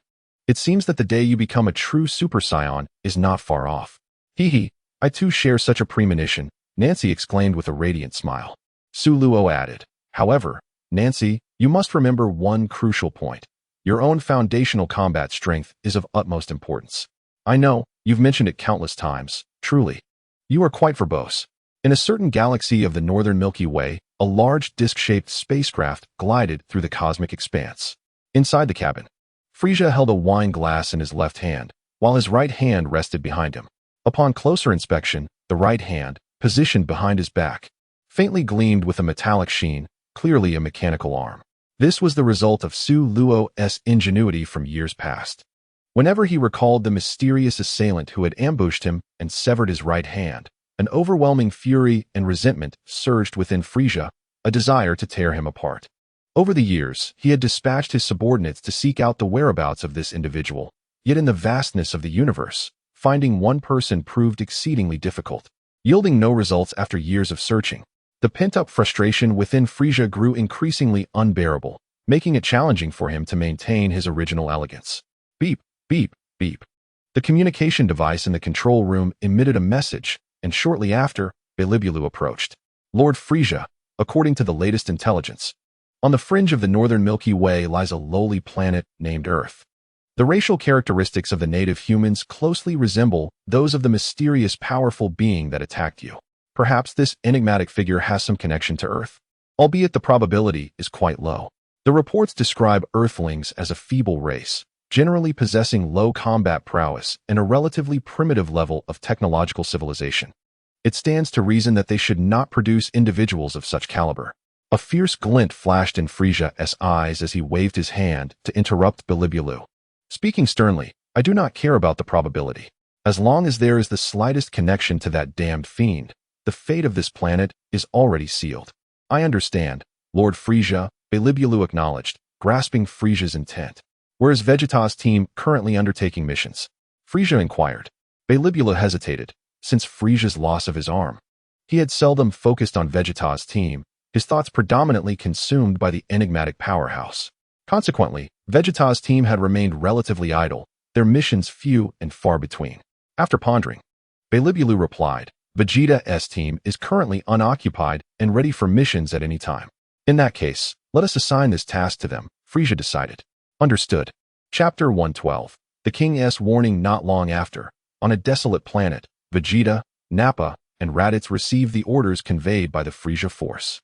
it seems that the day you become a true Super Saiyan is not far off. Hee hee, I too share such a premonition, Nancy exclaimed with a radiant smile. Suluo added, however, Nancy, you must remember one crucial point. Your own foundational combat strength is of utmost importance. I know, you've mentioned it countless times, truly. You are quite verbose. In a certain galaxy of the northern Milky Way, a large disc-shaped spacecraft glided through the cosmic expanse. Inside the cabin, Frieza held a wine glass in his left hand, while his right hand rested behind him. Upon closer inspection, the right hand, positioned behind his back, faintly gleamed with a metallic sheen, clearly a mechanical arm. This was the result of Su Luo's ingenuity from years past. Whenever he recalled the mysterious assailant who had ambushed him and severed his right hand, an overwhelming fury and resentment surged within Frieza, a desire to tear him apart. Over the years, he had dispatched his subordinates to seek out the whereabouts of this individual, yet in the vastness of the universe, finding one person proved exceedingly difficult. Yielding no results after years of searching, the pent-up frustration within Frieza grew increasingly unbearable, making it challenging for him to maintain his original elegance. Beep, beep, beep. The communication device in the control room emitted a message, and shortly after, Belibulu approached. Lord Frieza, according to the latest intelligence, on the fringe of the northern Milky Way lies a lowly planet named Earth. The racial characteristics of the native humans closely resemble those of the mysterious powerful being that attacked you. Perhaps this enigmatic figure has some connection to Earth, albeit the probability is quite low. The reports describe Earthlings as a feeble race, generally possessing low combat prowess and a relatively primitive level of technological civilization. It stands to reason that they should not produce individuals of such caliber. A fierce glint flashed in Frieza's eyes as he waved his hand to interrupt Belibulu. Speaking sternly, I do not care about the probability. As long as there is the slightest connection to that damned fiend, the fate of this planet is already sealed. I understand, Lord Frieza, Belibulu acknowledged, grasping Frieza's intent. Where is Vegeta's team currently undertaking missions? Frieza inquired. Belibulu hesitated, since Frieza's loss of his arm. He had seldom focused on Vegeta's team, his thoughts predominantly consumed by the enigmatic powerhouse. Consequently, Vegeta's team had remained relatively idle, their missions few and far between. After pondering, Belibulu replied, Vegeta's team is currently unoccupied and ready for missions at any time. In that case, let us assign this task to them, Frieza decided. Understood. Chapter 112. The King's warning. Not long after, on a desolate planet, Vegeta, Nappa, and Raditz received the orders conveyed by the Frieza force.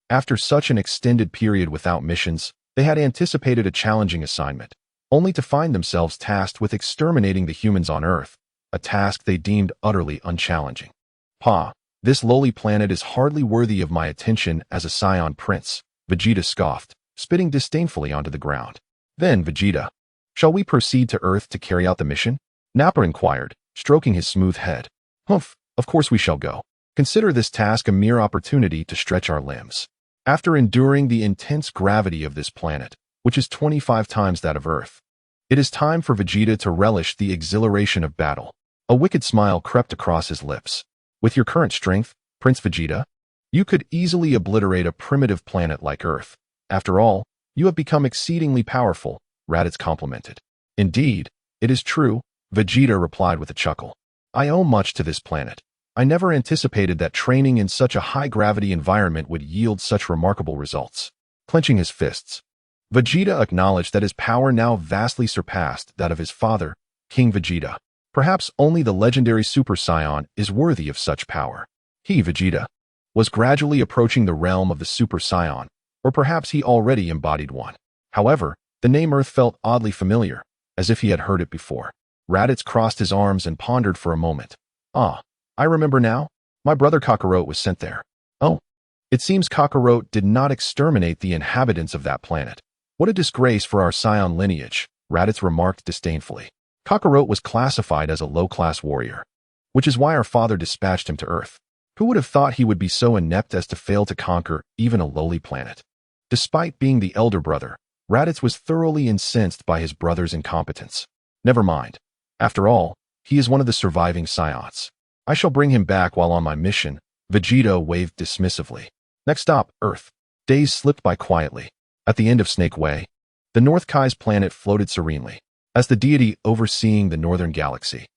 After such an extended period without missions, they had anticipated a challenging assignment, only to find themselves tasked with exterminating the humans on Earth, a task they deemed utterly unchallenging. Pa, this lowly planet is hardly worthy of my attention as a Scion Prince, Vegeta scoffed, spitting disdainfully onto the ground. Then Vegeta, shall we proceed to Earth to carry out the mission? Nappa inquired, stroking his smooth head. Humph, of course we shall go. Consider this task a mere opportunity to stretch our limbs. After enduring the intense gravity of this planet, which is 25 times that of Earth, it is time for Vegeta to relish the exhilaration of battle. A wicked smile crept across his lips. With your current strength, Prince Vegeta, you could easily obliterate a primitive planet like Earth. After all, you have become exceedingly powerful, Raditz complimented. Indeed, it is true, Vegeta replied with a chuckle. I owe much to this planet. I never anticipated that training in such a high-gravity environment would yield such remarkable results. Clenching his fists, Vegeta acknowledged that his power now vastly surpassed that of his father, King Vegeta. Perhaps only the legendary Super Saiyan is worthy of such power. He, Vegeta, was gradually approaching the realm of the Super Saiyan, or perhaps he already embodied one. However, the name Earth felt oddly familiar, as if he had heard it before. Raditz crossed his arms and pondered for a moment. Ah, I remember now. My brother Kakarot was sent there. Oh, it seems Kakarot did not exterminate the inhabitants of that planet. What a disgrace for our Scion lineage, Raditz remarked disdainfully. Kakarot was classified as a low-class warrior, which is why our father dispatched him to Earth. Who would have thought he would be so inept as to fail to conquer even a lowly planet? Despite being the elder brother, Raditz was thoroughly incensed by his brother's incompetence. Never mind. After all, he is one of the surviving Scions. I shall bring him back while on my mission. Vegeta waved dismissively. Next stop, Earth. Days slipped by quietly. At the end of Snake Way, the North Kai's planet floated serenely. As the deity overseeing the northern galaxy,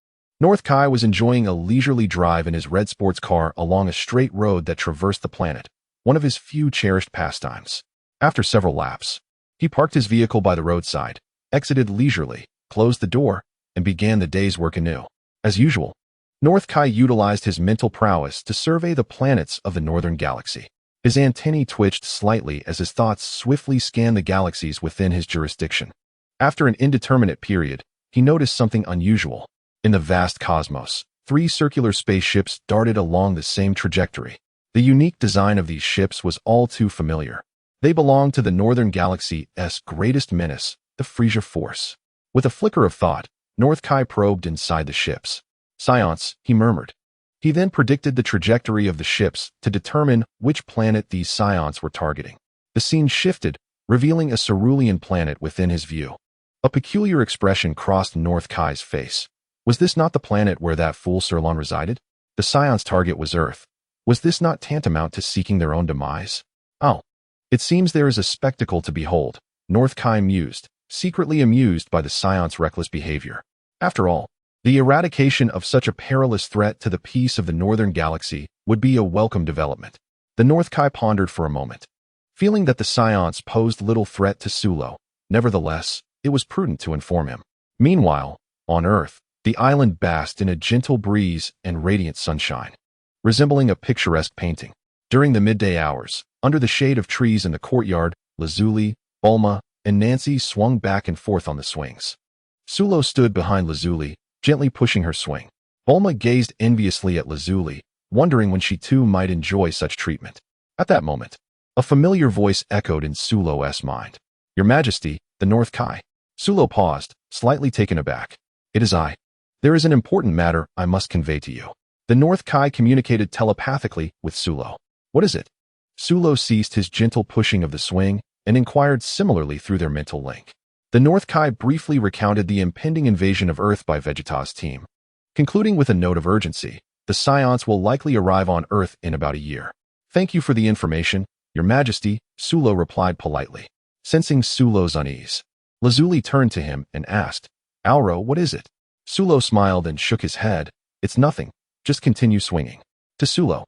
North Kai was enjoying a leisurely drive in his red sports car along a straight road that traversed the planet, one of his few cherished pastimes. After several laps, he parked his vehicle by the roadside, exited leisurely, closed the door, and began the day's work anew. As usual, North Kai utilized his mental prowess to survey the planets of the northern galaxy. His antennae twitched slightly as his thoughts swiftly scanned the galaxies within his jurisdiction. After an indeterminate period, he noticed something unusual. In the vast cosmos, 3 circular spaceships darted along the same trajectory. The unique design of these ships was all too familiar. They belonged to the Northern Galaxy's greatest menace, the Frisia Force. With a flicker of thought, North Kai probed inside the ships. Science, he murmured. He then predicted the trajectory of the ships to determine which planet these Scions were targeting. The scene shifted, revealing a cerulean planet within his view. A peculiar expression crossed North Kai's face. Was this not the planet where that fool Sirlon resided? The Scion's target was Earth. Was this not tantamount to seeking their own demise? Oh, it seems there is a spectacle to behold, North Kai mused, secretly amused by the Scion's reckless behavior. After all, the eradication of such a perilous threat to the peace of the northern galaxy would be a welcome development. The North Kai pondered for a moment, feeling that the Scions posed little threat to Sulo. Nevertheless, it was prudent to inform him. Meanwhile, on Earth, the island basked in a gentle breeze and radiant sunshine, resembling a picturesque painting. During the midday hours, under the shade of trees in the courtyard, Lazuli, Bulma, and Nancy swung back and forth on the swings. Sulo stood behind Lazuli, gently pushing her swing. Bulma gazed enviously at Lazuli, wondering when she too might enjoy such treatment. At that moment, a familiar voice echoed in Sulo's mind. Your Majesty, the North Kai. Sulo paused, slightly taken aback. It is I. There is an important matter I must convey to you. The North Kai communicated telepathically with Sulo. What is it? Sulo ceased his gentle pushing of the swing and inquired similarly through their mental link. The North Kai briefly recounted the impending invasion of Earth by Vegeta's team, concluding with a note of urgency. The Scions will likely arrive on Earth in about a year. Thank you for the information, Your Majesty, Sulo replied politely. Sensing Sulo's unease, Lazuli turned to him and asked, Auro, what is it? Sulo smiled and shook his head. It's nothing. Just continue swinging. To Sulo,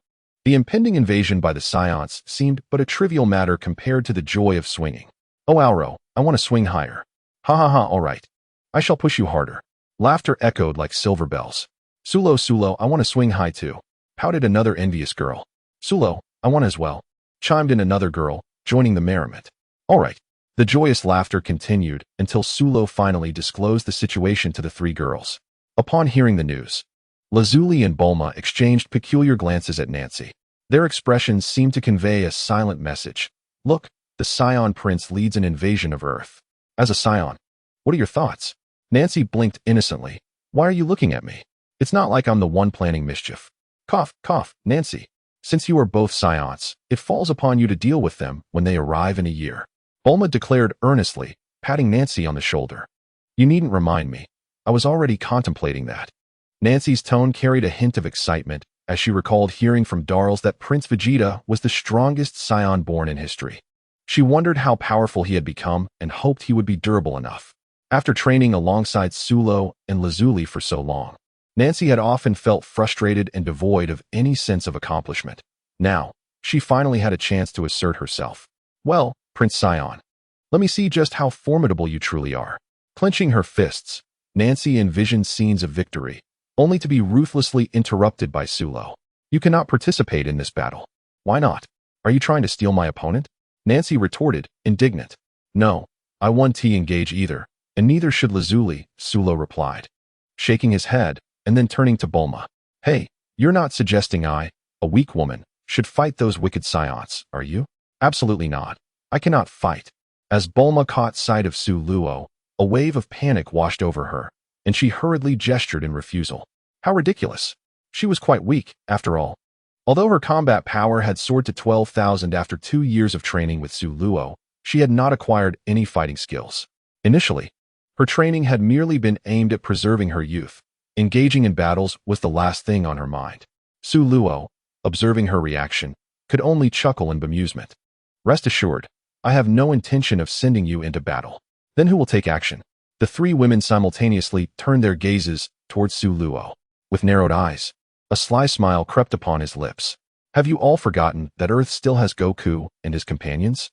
the impending invasion by the Scions seemed but a trivial matter compared to the joy of swinging. Oh, Auro, I want to swing higher. Ha ha ha, all right. I shall push you harder. Laughter echoed like silver bells. Sulo, I want to swing high too, pouted another envious girl. Sulo, I want as well, chimed in another girl, joining the merriment. All right. The joyous laughter continued until Sulo finally disclosed the situation to the 3 girls. Upon hearing the news, Lazuli and Bulma exchanged peculiar glances at Nancy. Their expressions seemed to convey a silent message. Look, the Scion Prince leads an invasion of Earth. As a Scion, what are your thoughts? Nancy blinked innocently. Why are you looking at me? It's not like I'm the one planning mischief. Cough, cough, Nancy. Since you are both Scions, it falls upon you to deal with them when they arrive in a year. Bulma declared earnestly, patting Nancy on the shoulder. You needn't remind me. I was already contemplating that. Nancy's tone carried a hint of excitement as she recalled hearing from Darls that Prince Vegeta was the strongest Scion born in history. She wondered how powerful he had become and hoped he would be durable enough. After training alongside Sulo and Lazuli for so long, Nancy had often felt frustrated and devoid of any sense of accomplishment. Now, she finally had a chance to assert herself. Well, Prince Scion, let me see just how formidable you truly are. Clenching her fists, Nancy envisioned scenes of victory, only to be ruthlessly interrupted by Sulo. You cannot participate in this battle. Why not? Are you trying to steal my opponent? Nancy retorted, indignant. No, I won't engage either, and neither should Lazuli, Sulo replied, shaking his head and then turning to Bulma. Hey, you're not suggesting I, a weak woman, should fight those wicked Scions, are you? Absolutely not. I cannot fight. As Bulma caught sight of Sulo, a wave of panic washed over her, and she hurriedly gestured in refusal. How ridiculous. She was quite weak, after all. Although her combat power had soared to 12,000 after 2 years of training with Su Luo, she had not acquired any fighting skills. Initially, her training had merely been aimed at preserving her youth. Engaging in battles was the last thing on her mind. Su Luo, observing her reaction, could only chuckle in bemusement. Rest assured, I have no intention of sending you into battle. Then who will take action? The three women simultaneously turned their gazes towards Su Luo. With narrowed eyes, a sly smile crept upon his lips. Have you all forgotten that Earth still has Goku and his companions?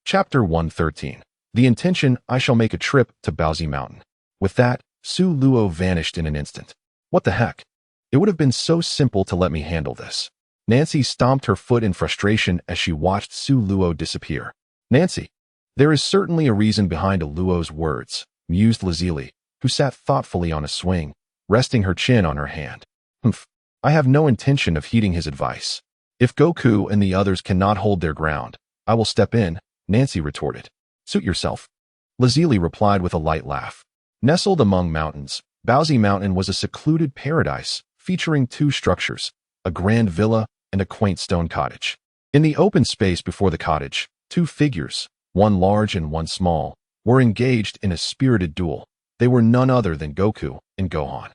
Chapter 113. The intention, I shall make a trip to Baozi Mountain. With that, Su Luo vanished in an instant. What the heck? It would have been so simple to let me handle this. Nancy stomped her foot in frustration as she watched Su Luo disappear. Nancy, there is certainly a reason behind Luo's words, mused Lazuli, who sat thoughtfully on a swing, resting her chin on her hand. Humph, I have no intention of heeding his advice. If Goku and the others cannot hold their ground, I will step in, Nancy retorted. Suit yourself. Lazuli replied with a light laugh. Nestled among mountains, Baozi Mountain was a secluded paradise, featuring two structures, a grand villa and a quaint stone cottage. In the open space before the cottage, two figures, one large and one small, were engaged in a spirited duel. They were none other than Goku and Gohan.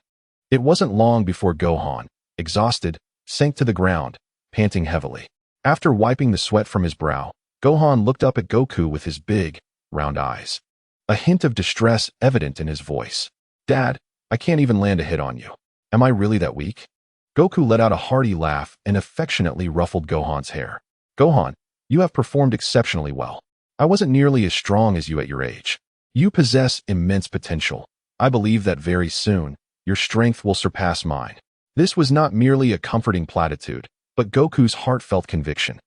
It wasn't long before Gohan, exhausted, sank to the ground, panting heavily. After wiping the sweat from his brow, Gohan looked up at Goku with his big, round eyes. A hint of distress evident in his voice. Dad, I can't even land a hit on you. Am I really that weak? Goku let out a hearty laugh and affectionately ruffled Gohan's hair. Gohan, you have performed exceptionally well. I wasn't nearly as strong as you at your age. You possess immense potential. I believe that very soon, your strength will surpass mine. This was not merely a comforting platitude, but Goku's heartfelt conviction.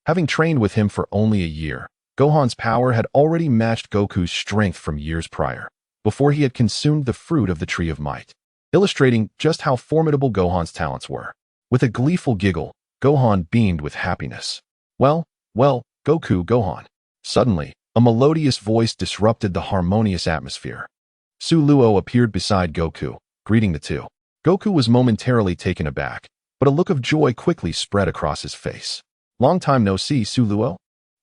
Having trained with him for only a year, Gohan's power had already matched Goku's strength from years prior, before he had consumed the fruit of the Tree of Might, illustrating just how formidable Gohan's talents were. With a gleeful giggle, Gohan beamed with happiness. Well, Goku, Gohan. Suddenly, a melodious voice disrupted the harmonious atmosphere. Su Luo appeared beside Goku, greeting the two. Goku was momentarily taken aback, but a look of joy quickly spread across his face. Long time no see, Su Luo?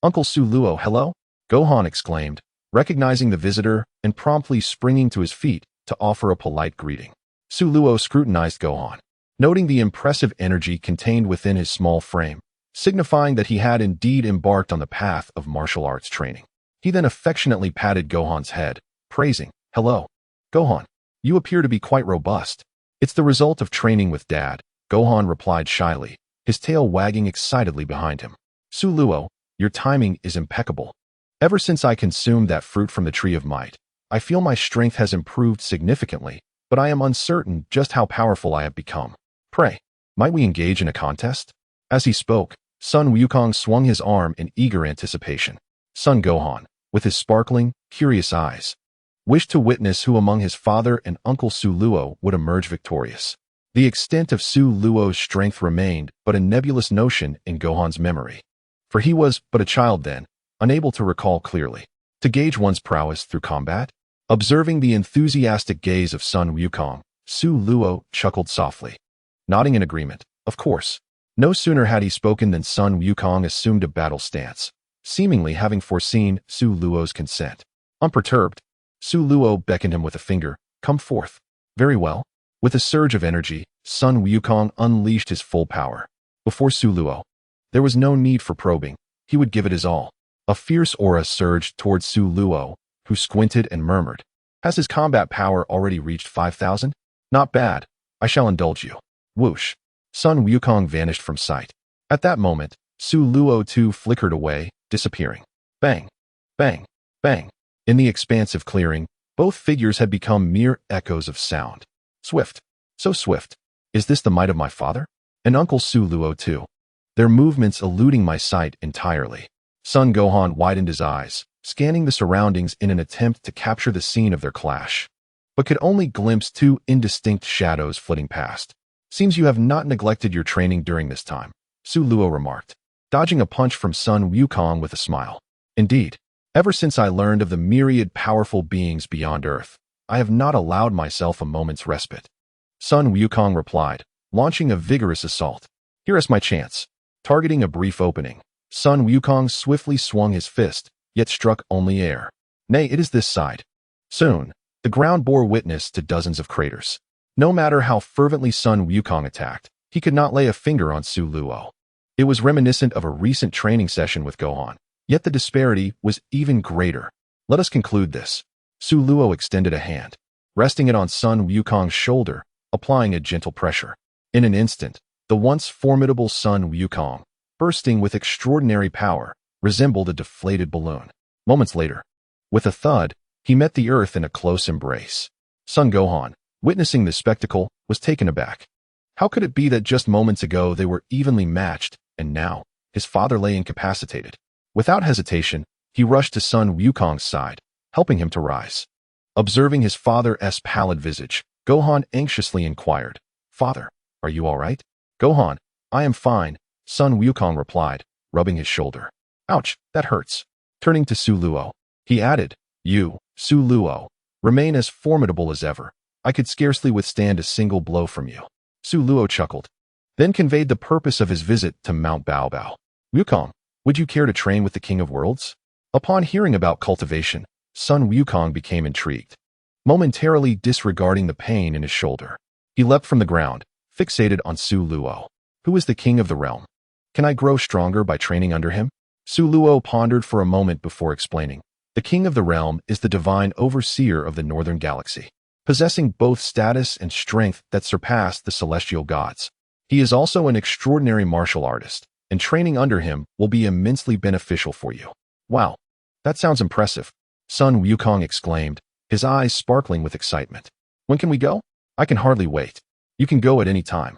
Uncle Su Luo, hello? Gohan exclaimed, recognizing the visitor and promptly springing to his feet to offer a polite greeting. Su Luo scrutinized Gohan, noting the impressive energy contained within his small frame, signifying that he had indeed embarked on the path of martial arts training. He then affectionately patted Gohan's head, praising, Hello, Gohan, you appear to be quite robust. It's the result of training with Dad, Gohan replied shyly, his tail wagging excitedly behind him. Su Luo, your timing is impeccable. Ever since I consumed that fruit from the Tree of Might, I feel my strength has improved significantly, but I am uncertain just how powerful I have become. Pray, might we engage in a contest? As he spoke, Sun Wukong swung his arm in eager anticipation. Son Gohan, with his sparkling, curious eyes, wished to witness who among his father and Uncle Su Luo would emerge victorious. The extent of Su Luo's strength remained but a nebulous notion in Gohan's memory, for he was but a child then, unable to recall clearly. To gauge one's prowess through combat? Observing the enthusiastic gaze of Sun Wukong, Su Luo chuckled softly, nodding in agreement. Of course. No sooner had he spoken than Sun Wukong assumed a battle stance, seemingly having foreseen Su Luo's consent. Unperturbed, Su Luo beckoned him with a finger. Come forth. Very well. With a surge of energy, Sun Wukong unleashed his full power. Before Su Luo, there was no need for probing. He would give it his all. A fierce aura surged towards Su Luo, who squinted and murmured. Has his combat power already reached 5,000? Not bad. I shall indulge you. Whoosh. Sun Wukong vanished from sight. At that moment, Su Luo too flickered away, disappearing. Bang. Bang. Bang. In the expansive clearing, both figures had become mere echoes of sound. Swift. So swift. Is this the might of my father? And Uncle Su Luo too. Their movements eluding my sight entirely. Son Gohan widened his eyes, scanning the surroundings in an attempt to capture the scene of their clash, but could only glimpse two indistinct shadows flitting past. Seems you have not neglected your training during this time, Su Luo remarked, dodging a punch from Sun Wukong with a smile. Indeed, ever since I learned of the myriad powerful beings beyond Earth, I have not allowed myself a moment's respite. Sun Wukong replied, launching a vigorous assault. Here is my chance. Targeting a brief opening, Sun Wukong swiftly swung his fist, yet struck only air. Nay, it is this side. Soon, the ground bore witness to dozens of craters. No matter how fervently Sun Wukong attacked, he could not lay a finger on Su Luo. It was reminiscent of a recent training session with Gohan, yet the disparity was even greater. Let us conclude this. Su Luo extended a hand, resting it on Sun Wukong's shoulder, applying a gentle pressure. In an instant, the once formidable Sun Wukong, bursting with extraordinary power, resembled a deflated balloon. Moments later, with a thud, he met the earth in a close embrace. Son Gohan, witnessing this spectacle, was taken aback. How could it be that just moments ago they were evenly matched, and now, his father lay incapacitated? Without hesitation, he rushed to Sun Wukong's side, helping him to rise. Observing his father's pallid visage, Gohan anxiously inquired, "Father, are you all right?" "Gohan, I am fine," Sun Wukong replied, rubbing his shoulder. "Ouch, that hurts." Turning to Su Luo, he added, "You, Su Luo, remain as formidable as ever. I could scarcely withstand a single blow from you." Su Luo chuckled, then conveyed the purpose of his visit to Mount Baobao. "Wukong, would you care to train with the King of Worlds?" Upon hearing about cultivation, Sun Wukong became intrigued. Momentarily disregarding the pain in his shoulder, he leapt from the ground, fixated on Su Luo. "Who is the king of the realm? Can I grow stronger by training under him?" Su Luo pondered for a moment before explaining. "The king of the realm is the divine overseer of the northern galaxy, possessing both status and strength that surpass the celestial gods. He is also an extraordinary martial artist, and training under him will be immensely beneficial for you." "Wow, that sounds impressive," Sun Wukong exclaimed, his eyes sparkling with excitement. "When can we go?" "I can hardly wait. You can go at any time."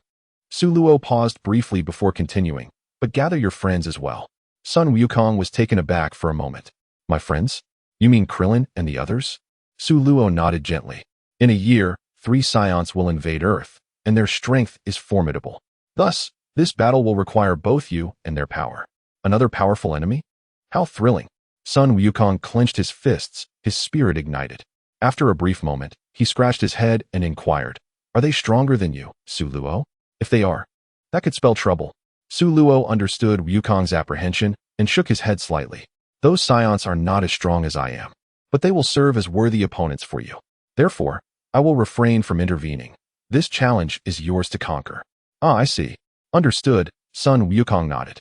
Su Luo paused briefly before continuing, "But gather your friends as well." Sun Wukong was taken aback for a moment. "My friends? You mean Krillin and the others?" Su Luo nodded gently. "In a year, 3 Scions will invade Earth, and their strength is formidable. Thus, this battle will require both you and their power." "Another powerful enemy? How thrilling." Sun Wukong clenched his fists, his spirit ignited. After a brief moment, he scratched his head and inquired, "Are they stronger than you, Su Luo? If they are, that could spell trouble." Su Luo understood Wukong's apprehension and shook his head slightly. "Those Scions are not as strong as I am, but they will serve as worthy opponents for you. Therefore, I will refrain from intervening. This challenge is yours to conquer." "Ah, I see. Understood," Sun Wukong nodded.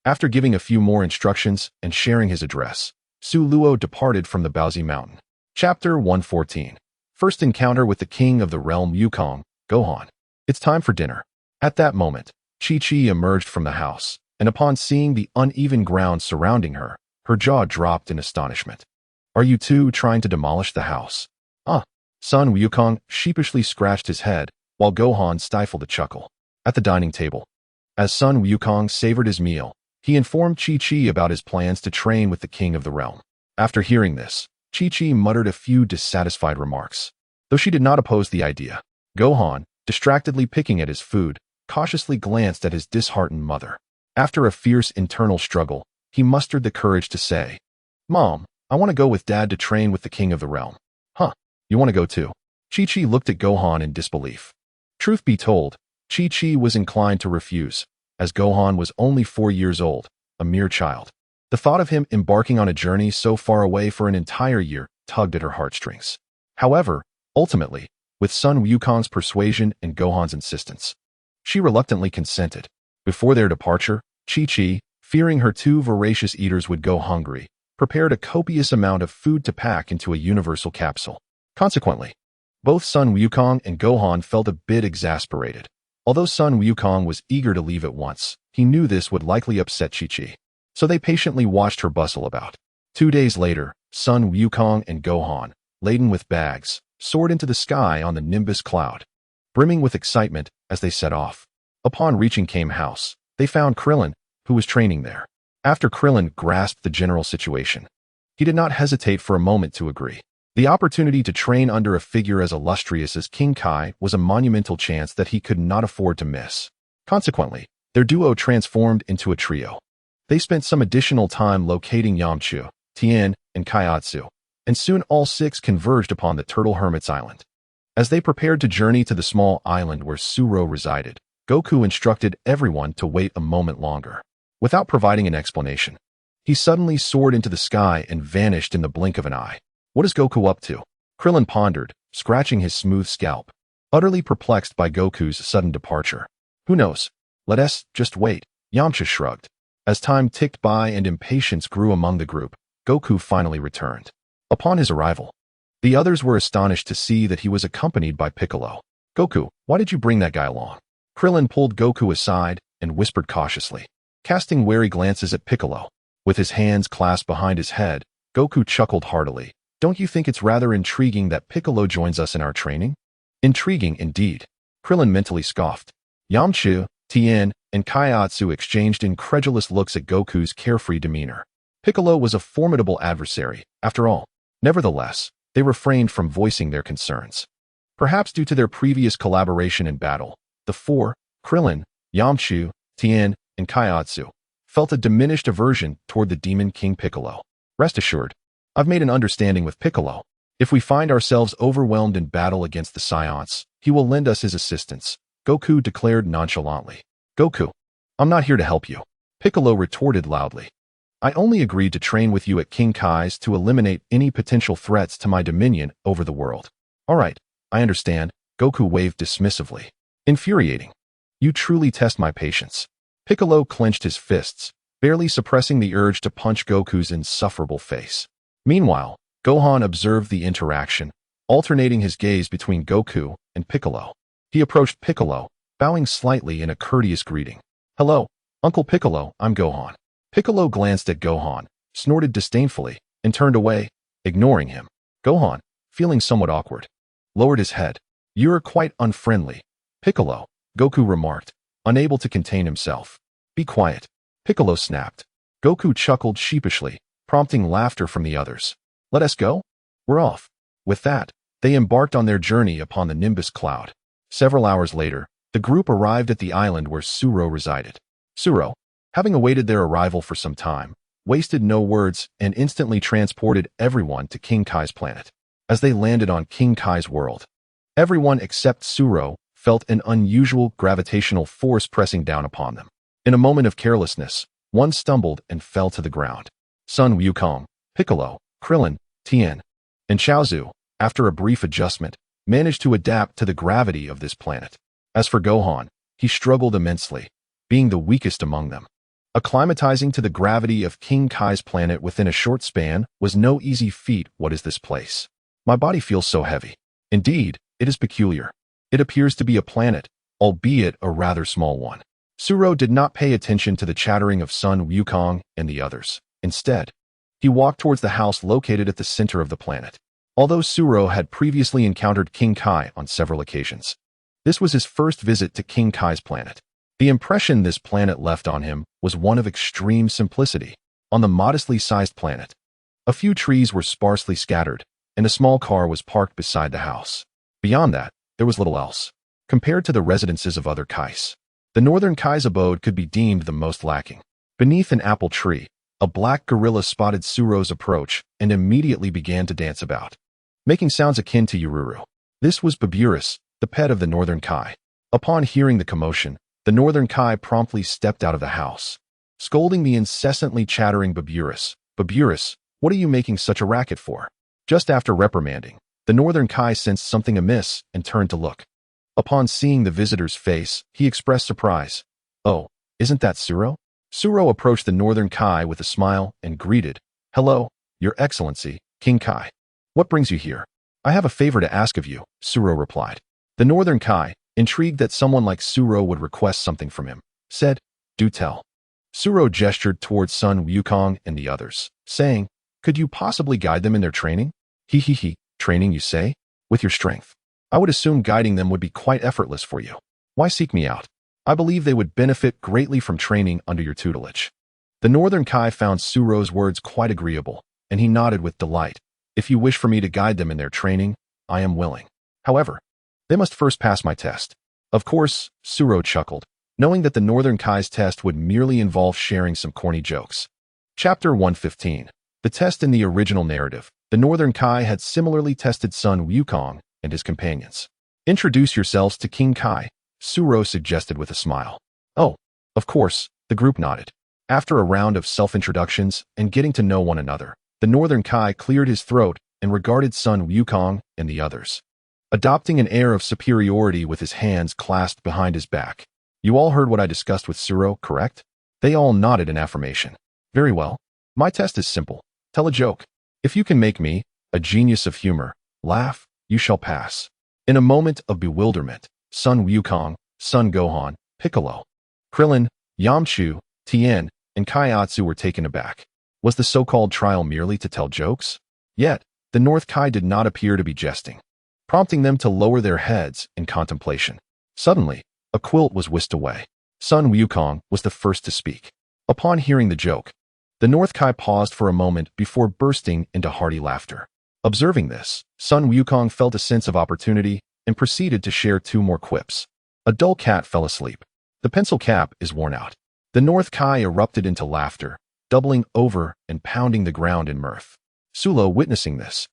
After giving a few more instructions and sharing his address, Su Luo departed from the Baozi Mountain. Chapter 114. First encounter with the king of the realm Wukong, Gohan. "It's time for dinner." At that moment, Chi-Chi emerged from the house, and upon seeing the uneven ground surrounding her, her jaw dropped in astonishment. "Are you two trying to demolish the house?" "Ah." Sun Wukong sheepishly scratched his head, while Gohan stifled a chuckle. At the dining table, as Sun Wukong savored his meal, he informed Chi-Chi about his plans to train with the king of the realm. After hearing this, Chi-Chi muttered a few dissatisfied remarks. Though she did not oppose the idea, Gohan, distractedly picking at his food, cautiously glanced at his disheartened mother. After a fierce internal struggle, he mustered the courage to say, "Mom, I want to go with Dad to train with the king of the realm." "Huh, you want to go too?" Chi-Chi looked at Gohan in disbelief. Truth be told, Chi-Chi was inclined to refuse, as Gohan was only 4 years old, a mere child. The thought of him embarking on a journey so far away for an entire year tugged at her heartstrings. However, ultimately, with Sun Wukong's persuasion and Gohan's insistence, she reluctantly consented. Before their departure, Chi-Chi, fearing her 2 voracious eaters would go hungry, prepared a copious amount of food to pack into a universal capsule. Consequently, both Sun Wukong and Gohan felt a bit exasperated. Although Sun Wukong was eager to leave at once, he knew this would likely upset Chi-Chi. So they patiently watched her bustle about. 2 days later, Sun Wukong and Gohan, laden with bags, soared into the sky on the Nimbus cloud, brimming with excitement as they set off. Upon reaching Kame House, they found Krillin, who was training there. After Krillin grasped the general situation, he did not hesitate for a moment to agree. The opportunity to train under a figure as illustrious as King Kai was a monumental chance that he could not afford to miss. Consequently, their duo transformed into a trio. They spent some additional time locating Yamchu, Tien, and Kaiatsu, and soon all 6 converged upon the Turtle Hermit's Island. As they prepared to journey to the small island where Suro resided, Goku instructed everyone to wait a moment longer. Without providing an explanation, he suddenly soared into the sky and vanished in the blink of an eye. What is Goku up to? Krillin pondered, scratching his smooth scalp, utterly perplexed by Goku's sudden departure. Who knows? Let us just wait, Yamcha shrugged. As time ticked by and impatience grew among the group, Goku finally returned. Upon his arrival, the others were astonished to see that he was accompanied by Piccolo. Goku, why did you bring that guy along? Krillin pulled Goku aside and whispered cautiously, casting wary glances at Piccolo. With his hands clasped behind his head, Goku chuckled heartily. Don't you think it's rather intriguing that Piccolo joins us in our training? Intriguing indeed. Krillin mentally scoffed. Yamcha, Tien, and Kaiatsu exchanged incredulous looks at Goku's carefree demeanor. Piccolo was a formidable adversary, after all. Nevertheless, they refrained from voicing their concerns. Perhaps due to their previous collaboration in battle, the four, Krillin, Yamcha, Tien, and Kaiatsu, felt a diminished aversion toward the Demon King Piccolo. Rest assured, I've made an understanding with Piccolo. If we find ourselves overwhelmed in battle against the Scions, he will lend us his assistance, Goku declared nonchalantly. Goku, I'm not here to help you, Piccolo retorted loudly. I only agreed to train with you at King Kai's to eliminate any potential threats to my dominion over the world. All right, I understand, Goku waved dismissively. Infuriating. You truly test my patience. Piccolo clenched his fists, barely suppressing the urge to punch Goku's insufferable face. Meanwhile, Gohan observed the interaction, alternating his gaze between Goku and Piccolo. He approached Piccolo, bowing slightly in a courteous greeting. Hello, Uncle Piccolo, I'm Gohan. Piccolo glanced at Gohan, snorted disdainfully, and turned away, ignoring him. Gohan, feeling somewhat awkward, lowered his head. You're quite unfriendly, Piccolo, Goku remarked, unable to contain himself. Be quiet, Piccolo snapped. Goku chuckled sheepishly, prompting laughter from the others. Let us go? We're off. With that, they embarked on their journey upon the Nimbus cloud. Several hours later, the group arrived at the island where Suro resided. Suro, having awaited their arrival for some time, wasted no words and instantly transported everyone to King Kai's planet. As they landed on King Kai's world, everyone except Suro felt an unusual gravitational force pressing down upon them. In a moment of carelessness, one stumbled and fell to the ground. Sun Wukong, Piccolo, Krillin, Tien, and Chaozu, after a brief adjustment, managed to adapt to the gravity of this planet. As for Gohan, he struggled immensely, being the weakest among them. Acclimatizing to the gravity of King Kai's planet within a short span was no easy feat. What is this place? My body feels so heavy. Indeed, it is peculiar. It appears to be a planet, albeit a rather small one. Suro did not pay attention to the chattering of Sun Wukong and the others. Instead, he walked towards the house located at the center of the planet. Although Suro had previously encountered King Kai on several occasions, this was his first visit to King Kai's planet. The impression this planet left on him was one of extreme simplicity. On the modestly sized planet, a few trees were sparsely scattered, and a small car was parked beside the house. Beyond that, there was little else. Compared to the residences of other Kais, the northern Kai's abode could be deemed the most lacking. Beneath an apple tree, a black gorilla spotted Suro's approach and immediately began to dance about, making sounds akin to Ururu. This was Beerus, the pet of the northern Kai. Upon hearing the commotion, the northern Kai promptly stepped out of the house, scolding the incessantly chattering Beerus. Beerus, what are you making such a racket for? Just after reprimanding, the northern Kai sensed something amiss and turned to look. Upon seeing the visitor's face, he expressed surprise. Oh, isn't that Suro? Suro approached the northern Kai with a smile and greeted, Hello, Your Excellency, King Kai. What brings you here? I have a favor to ask of you, Suro replied. The northern Kai, intrigued that someone like Suro would request something from him, said, Do tell. Suro gestured towards Sun Wukong and the others, saying, Could you possibly guide them in their training? Training, you say? With your strength. I would assume guiding them would be quite effortless for you. Why seek me out? I believe they would benefit greatly from training under your tutelage. The northern Kai found Suro's words quite agreeable, and he nodded with delight. If you wish for me to guide them in their training, I am willing. However, they must first pass my test. Of course, Suro chuckled, knowing that the northern Kai's test would merely involve sharing some corny jokes. Chapter 115. The test. In the original narrative, the northern Kai had similarly tested Sun Wukong and his companions. Introduce yourselves to King Kai, Suro suggested with a smile. Oh, of course, the group nodded. After a round of self-introductions and getting to know one another, the Northern Kai cleared his throat and regarded Sun Wukong and the others, adopting an air of superiority with his hands clasped behind his back. You all heard what I discussed with Suro, correct? They all nodded in affirmation. Very well. My test is simple. Tell a joke. If you can make me, a genius of humor, laugh, you shall pass. In a moment of bewilderment, Sun Wukong, Sun Gohan, Piccolo, Krillin, Yamchu, Tien, and Kaiatsu were taken aback. Was the so-called trial merely to tell jokes? Yet, the North Kai did not appear to be jesting, prompting them to lower their heads in contemplation. Suddenly, a quilt was whisked away. Sun Wukong was the first to speak. Upon hearing the joke, the North Kai paused for a moment before bursting into hearty laughter. Observing this, Sun Wukong felt a sense of opportunity and proceeded to share two more quips. A dull cat fell asleep. The pencil cap is worn out. The North Kai erupted into laughter, doubling over and pounding the ground in mirth. Sulo, witnessing this,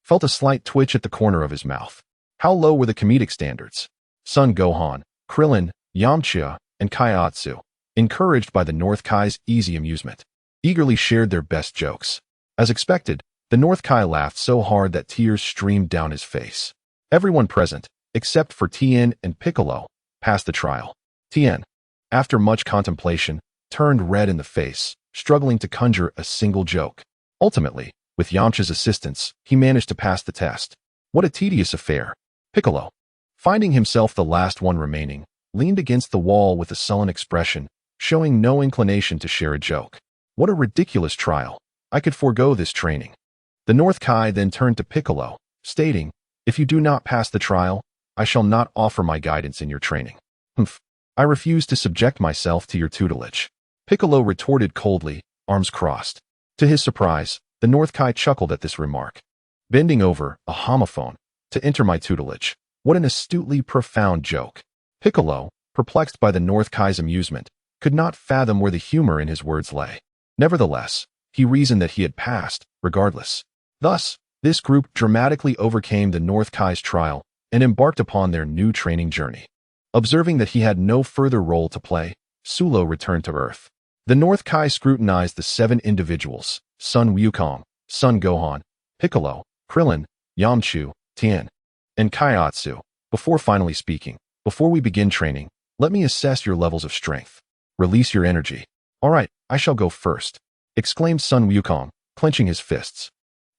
felt a slight twitch at the corner of his mouth. How low were the comedic standards? Sun Gohan, Krillin, Yamcha, and Kaiatsu, encouraged by the North Kai's easy amusement, eagerly shared their best jokes. As expected, the North Kai laughed so hard that tears streamed down his face. Everyone present, except for Tien and Piccolo, passed the trial. Tien, after much contemplation, turned red in the face, struggling to conjure a single joke. Ultimately, with Yamcha's assistance, he managed to pass the test. What a tedious affair. Piccolo, finding himself the last one remaining, leaned against the wall with a sullen expression, showing no inclination to share a joke. What a ridiculous trial. I could forego this training. The North Kai then turned to Piccolo, stating, if you do not pass the trial, I shall not offer my guidance in your training. Humph. I refuse to subject myself to your tutelage. Piccolo retorted coldly, arms crossed. To his surprise, the North Kai chuckled at this remark. Bending over, a homophone, to enter my tutelage. What an astutely profound joke. Piccolo, perplexed by the North Kai's amusement, could not fathom where the humor in his words lay. Nevertheless, he reasoned that he had passed, regardless. Thus, this group dramatically overcame the North Kai's trial and embarked upon their new training journey. Observing that he had no further role to play, Sulo returned to Earth. The North Kai scrutinized the 7 individuals, Sun Wukong, Sun Gohan, Piccolo, Krillin, Yamchu, Tien, and Kaiatsu, before finally speaking. Before we begin training, let me assess your levels of strength. Release your energy. All right, I shall go first, exclaimed Sun Wukong, clenching his fists.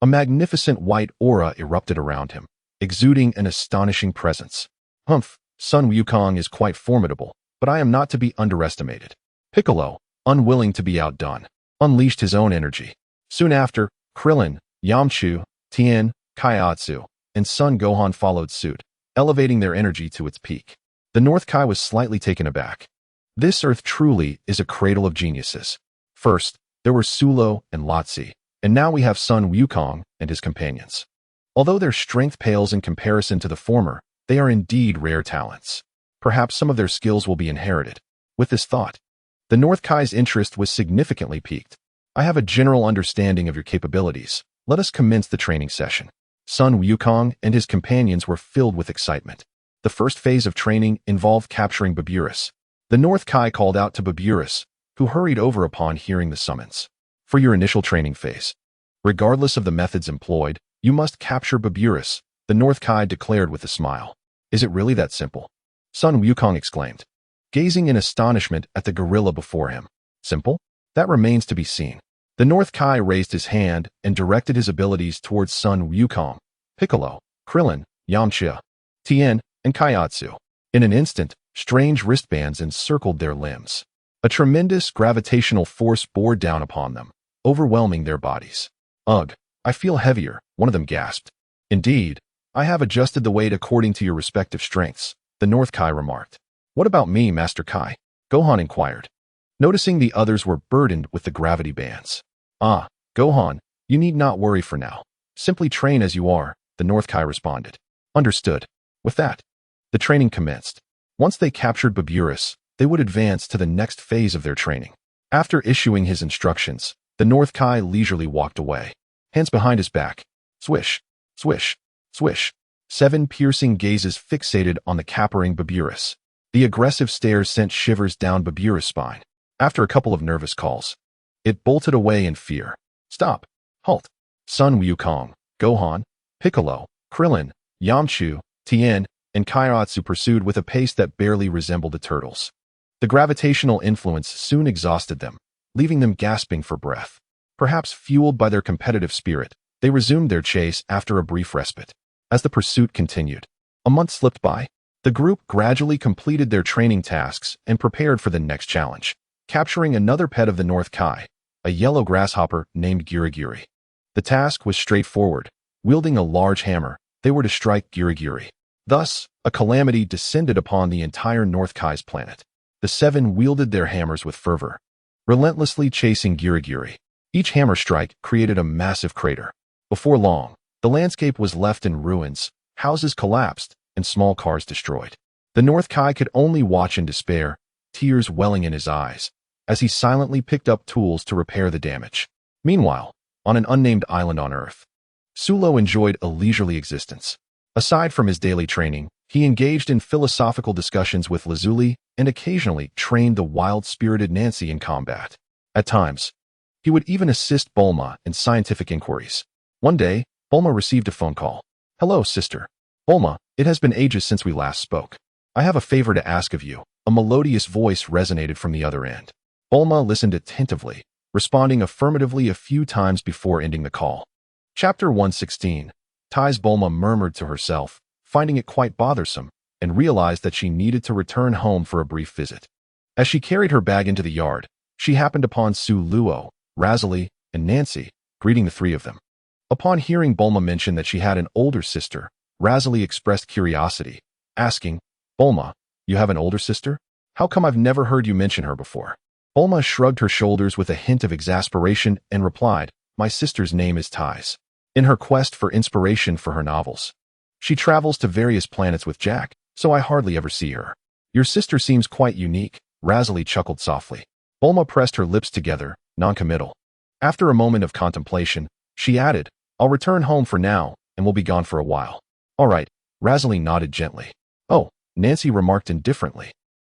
A magnificent white aura erupted around him, exuding an astonishing presence. Humph, Sun Wukong is quite formidable, but I am not to be underestimated. Piccolo, unwilling to be outdone, unleashed his own energy. Soon after, Krillin, Yamchu, Tien, Kaiatsu, and Sun Gohan followed suit, elevating their energy to its peak. The North Kai was slightly taken aback. This Earth truly is a cradle of geniuses. First, there were Sulo and Lotzi, and now we have Sun Wukong and his companions. Although their strength pales in comparison to the former, they are indeed rare talents. Perhaps some of their skills will be inherited. With this thought, the North Kai's interest was significantly piqued. I have a general understanding of your capabilities. Let us commence the training session. Sun Wukong and his companions were filled with excitement. The first phase of training involved capturing Beerus. The North Kai called out to Beerus, who hurried over upon hearing the summons. For your initial training phase, regardless of the methods employed, you must capture Beerus, the North Kai declared with a smile. Is it really that simple? Sun Wukong exclaimed, gazing in astonishment at the gorilla before him. Simple? That remains to be seen. The North Kai raised his hand and directed his abilities towards Sun Wukong, Piccolo, Krillin, Yamcha, Tien, and Kaiatsu. In an instant, strange wristbands encircled their limbs. A tremendous gravitational force bore down upon them, overwhelming their bodies. Ugh, I feel heavier, one of them gasped. Indeed, I have adjusted the weight according to your respective strengths, the North Kai remarked. What about me, Master Kai? Gohan inquired, noticing the others were burdened with the gravity bands. Ah, Gohan, you need not worry for now. Simply train as you are, the North Kai responded. Understood. With that, the training commenced. Once they captured Beerus, they would advance to the next phase of their training. After issuing his instructions, the North Kai leisurely walked away, hands behind his back. Swish, swish, swish. 7 piercing gazes fixated on the capturing Beerus. The aggressive stare sent shivers down Beerus' spine. After a couple of nervous calls, it bolted away in fear. Stop. Halt. Sun Wukong, Gohan, Piccolo, Krillin, Yamchu, Tien, and Kairatsu pursued with a pace that barely resembled a turtle's. The gravitational influence soon exhausted them, leaving them gasping for breath. Perhaps fueled by their competitive spirit, they resumed their chase after a brief respite. As the pursuit continued, a month slipped by. The group gradually completed their training tasks and prepared for the next challenge, capturing another pet of the North Kai, a yellow grasshopper named Girigiri. The task was straightforward. Wielding a large hammer, they were to strike Girigiri. Thus, a calamity descended upon the entire North Kai's planet. The seven wielded their hammers with fervor, relentlessly chasing Girigiri. Each hammer strike created a massive crater. Before long, the landscape was left in ruins, houses collapsed, and small cars destroyed. The North Kai could only watch in despair, tears welling in his eyes, as he silently picked up tools to repair the damage. Meanwhile, on an unnamed island on Earth, Sulo enjoyed a leisurely existence. Aside from his daily training, he engaged in philosophical discussions with Lazuli and occasionally trained the wild-spirited Nancy in combat. At times, he would even assist Bulma in scientific inquiries. One day, Bulma received a phone call. "Hello, sister. Bulma, it has been ages since we last spoke. I have a favor to ask of you." A melodious voice resonated from the other end. Bulma listened attentively, responding affirmatively a few times before ending the call. Chapter 116. Tai's Bulma murmured to herself, finding it quite bothersome, and realized that she needed to return home for a brief visit. As she carried her bag into the yard, she happened upon Su Luo, Razali, and Nancy, greeting the three of them. Upon hearing Bulma mention that she had an older sister, Razali expressed curiosity, asking, "Bulma, you have an older sister? How come I've never heard you mention her before?" Bulma shrugged her shoulders with a hint of exasperation and replied, "My sister's name is Thais. In her quest for inspiration for her novels, she travels to various planets with Jack, so I hardly ever see her." "Your sister seems quite unique," Razali chuckled softly. Bulma pressed her lips together, noncommittal. After a moment of contemplation, she added, "I'll return home for now, and will be gone for a while." "All right," Razali nodded gently. "Oh," Nancy remarked indifferently,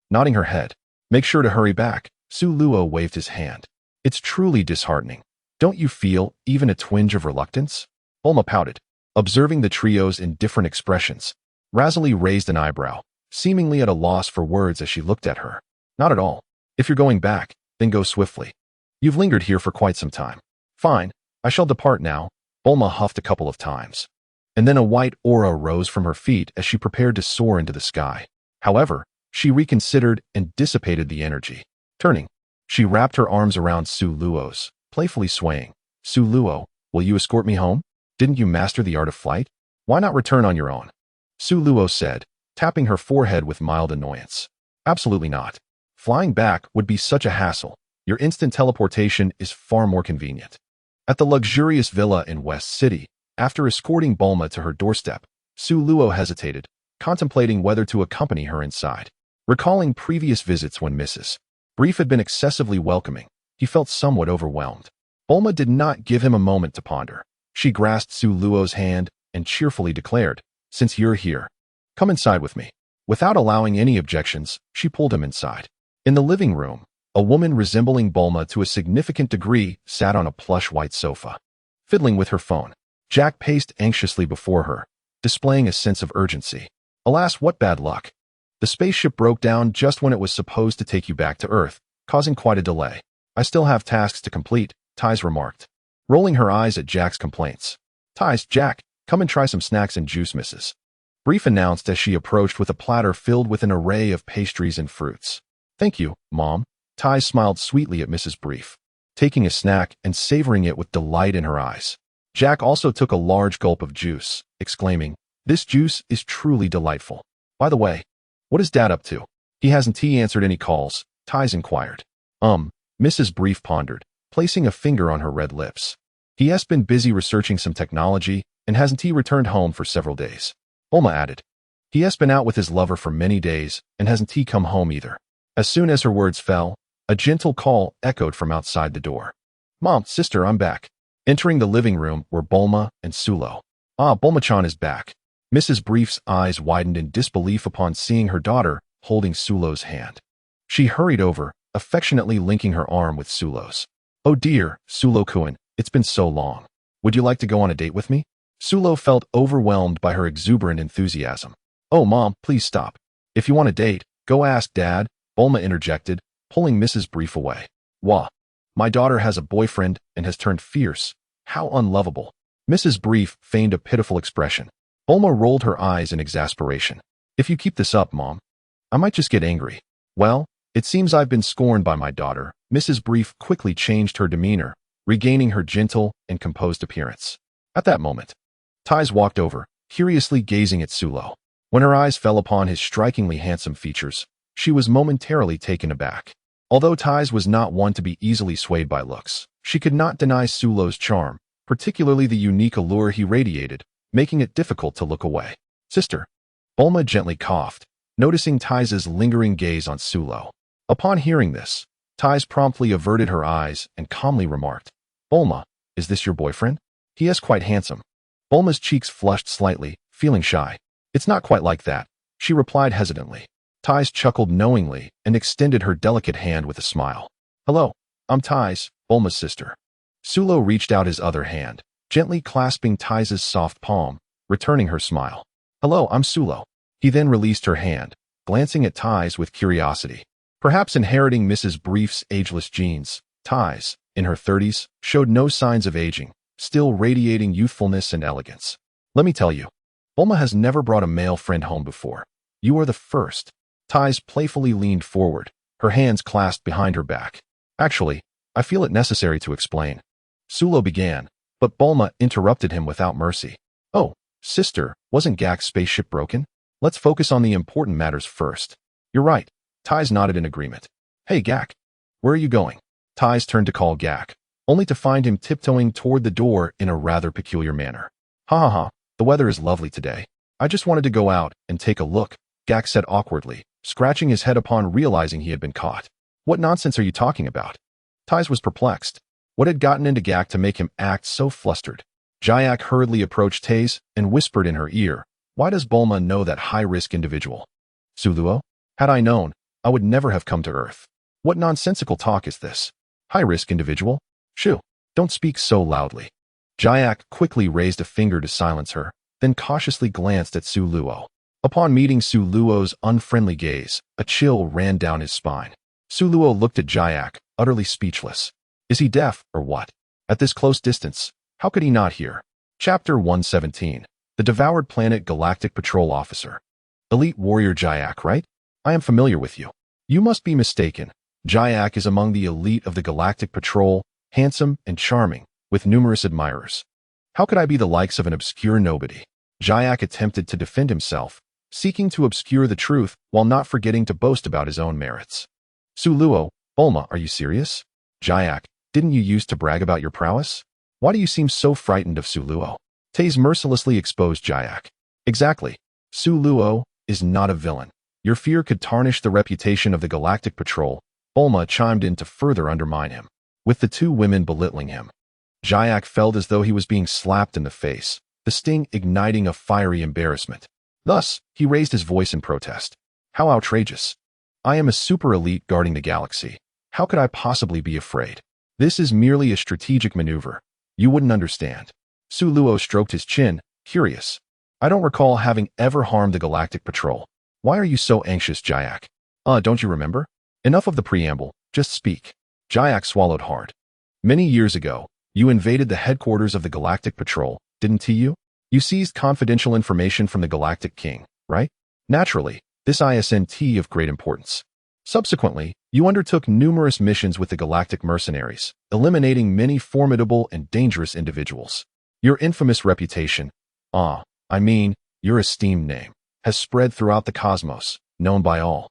nodding her head. "Make sure to hurry back." Su Luo waved his hand. "It's truly disheartening. Don't you feel even a twinge of reluctance?" Bulma pouted, observing the trio's indifferent expressions. Razali raised an eyebrow, seemingly at a loss for words as she looked at her. "Not at all. If you're going back, then go swiftly. You've lingered here for quite some time." "Fine, I shall depart now." Bulma huffed a couple of times, and then a white aura rose from her feet as she prepared to soar into the sky. However, she reconsidered and dissipated the energy. Turning, she wrapped her arms around Su Luo's, playfully swaying. "Su Luo, will you escort me home? Didn't you master the art of flight? Why not return on your own?" Su Luo said, tapping her forehead with mild annoyance. "Absolutely not. Flying back would be such a hassle. Your instant teleportation is far more convenient." At the luxurious villa in West City, after escorting Bulma to her doorstep, Su Luo hesitated, contemplating whether to accompany her inside. Recalling previous visits when Mrs. Brief had been excessively welcoming, he felt somewhat overwhelmed. Bulma did not give him a moment to ponder. She grasped Su Luo's hand and cheerfully declared, "Since you're here, come inside with me." Without allowing any objections, she pulled him inside. In the living room, a woman resembling Bulma to a significant degree sat on a plush white sofa, fiddling with her phone. Jack paced anxiously before her, displaying a sense of urgency. Alas, what bad luck. The spaceship broke down just when it was supposed to take you back to Earth, causing quite a delay. "I still have tasks to complete," Thais remarked, rolling her eyes at Jack's complaints. "Thais, Jack, come and try some snacks and juice, Mrs. Brief announced as she approached with a platter filled with an array of pastries and fruits. "Thank you, Mom." Thais smiled sweetly at Mrs. Brief, taking a snack and savoring it with delight in her eyes. Jack also took a large gulp of juice, exclaiming, "This juice is truly delightful. By the way, what is Dad up to?" "He hasn't answered any calls," Thais inquired. Mrs. Brief pondered, placing a finger on her red lips. "He has been busy researching some technology and hasn't returned home for several days." Bulma added, "He has been out with his lover for many days and hasn't come home either." As soon as her words fell, a gentle call echoed from outside the door. "Mom, sister, I'm back." Entering the living room were Bulma and Sulo. "Ah, Bulma-chan is back." Mrs. Brief's eyes widened in disbelief upon seeing her daughter, holding Sulo's hand. She hurried over, affectionately linking her arm with Sulo's. "Oh dear, Sulo-kun, it's been so long. Would you like to go on a date with me?" Sulo felt overwhelmed by her exuberant enthusiasm. "Oh mom, please stop. If you want a date, go ask Dad," Bulma interjected, pulling Mrs. Brief away. "Wah. My daughter has a boyfriend and has turned fierce. How unlovable." Mrs. Brief feigned a pitiful expression. Bulma rolled her eyes in exasperation. "If you keep this up, Mom, I might just get angry." "Well, it seems I've been scorned by my daughter." Mrs. Brief quickly changed her demeanor, regaining her gentle and composed appearance. At that moment, Tais walked over, curiously gazing at Sulo. When her eyes fell upon his strikingly handsome features, she was momentarily taken aback. Although Tais was not one to be easily swayed by looks, she could not deny Sulo's charm, particularly the unique allure he radiated, making it difficult to look away. "Sister." Bulma gently coughed, noticing Tais's lingering gaze on Sulo. Upon hearing this, Tais promptly averted her eyes and calmly remarked, "Bulma, is this your boyfriend? He is quite handsome." Bulma's cheeks flushed slightly, feeling shy. "It's not quite like that," she replied hesitantly. Tais chuckled knowingly and extended her delicate hand with a smile. "Hello, I'm Tais, Bulma's sister." Sulo reached out his other hand, gently clasping Tais's soft palm, returning her smile. "Hello, I'm Sulo." He then released her hand, glancing at Tais with curiosity. Perhaps inheriting Mrs. Brief's ageless genes, Tais, in her 30s, showed no signs of aging, still radiating youthfulness and elegance. "Let me tell you, Bulma has never brought a male friend home before. You are the first." Tais playfully leaned forward, her hands clasped behind her back. "Actually, I feel it necessary to explain." Sulo began, but Bulma interrupted him without mercy. "Oh, sister, wasn't Gak's spaceship broken? Let's focus on the important matters first." "You're right." Tais nodded in agreement. "Hey Gak, where are you going?" Tais turned to call Gak, only to find him tiptoeing toward the door in a rather peculiar manner. "Ha ha ha, the weather is lovely today. I just wanted to go out and take a look," Gak said awkwardly, scratching his head upon realizing he had been caught. "What nonsense are you talking about?" Tais was perplexed. What had gotten into Gak to make him act so flustered? Jayak hurriedly approached Tais and whispered in her ear, "Why does Bulma know that high-risk individual?" "Suluo? Had I known, I would never have come to Earth. What nonsensical talk is this? High-risk individual? Shoo, don't speak so loudly." Jayak quickly raised a finger to silence her, then cautiously glanced at Suluo. Upon meeting Suluo's unfriendly gaze, a chill ran down his spine. Suluo looked at Jayak, utterly speechless. Is he deaf, or what? At this close distance, how could he not hear? Chapter 117. The Devoured Planet Galactic Patrol Officer. Elite Warrior Jayak, right? I am familiar with you. You must be mistaken. Jayak is among the elite of the Galactic Patrol, handsome and charming, with numerous admirers. How could I be the likes of an obscure nobody? Jayak attempted to defend himself, seeking to obscure the truth while not forgetting to boast about his own merits. Suluo, Bulma, are you serious? Jayak, didn't you used to brag about your prowess? Why do you seem so frightened of Suluo? Tais mercilessly exposed Jayak. Exactly. Suluo is not a villain. Your fear could tarnish the reputation of the Galactic Patrol. Bulma chimed in to further undermine him, with the two women belittling him. Jayak felt as though he was being slapped in the face, the sting igniting a fiery embarrassment. Thus, he raised his voice in protest. How outrageous. I am a super elite guarding the galaxy. How could I possibly be afraid? This is merely a strategic maneuver. You wouldn't understand. Suluo stroked his chin, curious. I don't recall having ever harmed the Galactic Patrol. Why are you so anxious, Jayak? Don't you remember? Enough of the preamble, just speak. Jayak swallowed hard. Many years ago, you invaded the headquarters of the Galactic Patrol, didn't you? You seized confidential information from the Galactic King, right? Naturally, this isn't of great importance. Subsequently, you undertook numerous missions with the Galactic Mercenaries, eliminating many formidable and dangerous individuals. Your infamous reputation, your esteemed name, has spread throughout the cosmos, known by all.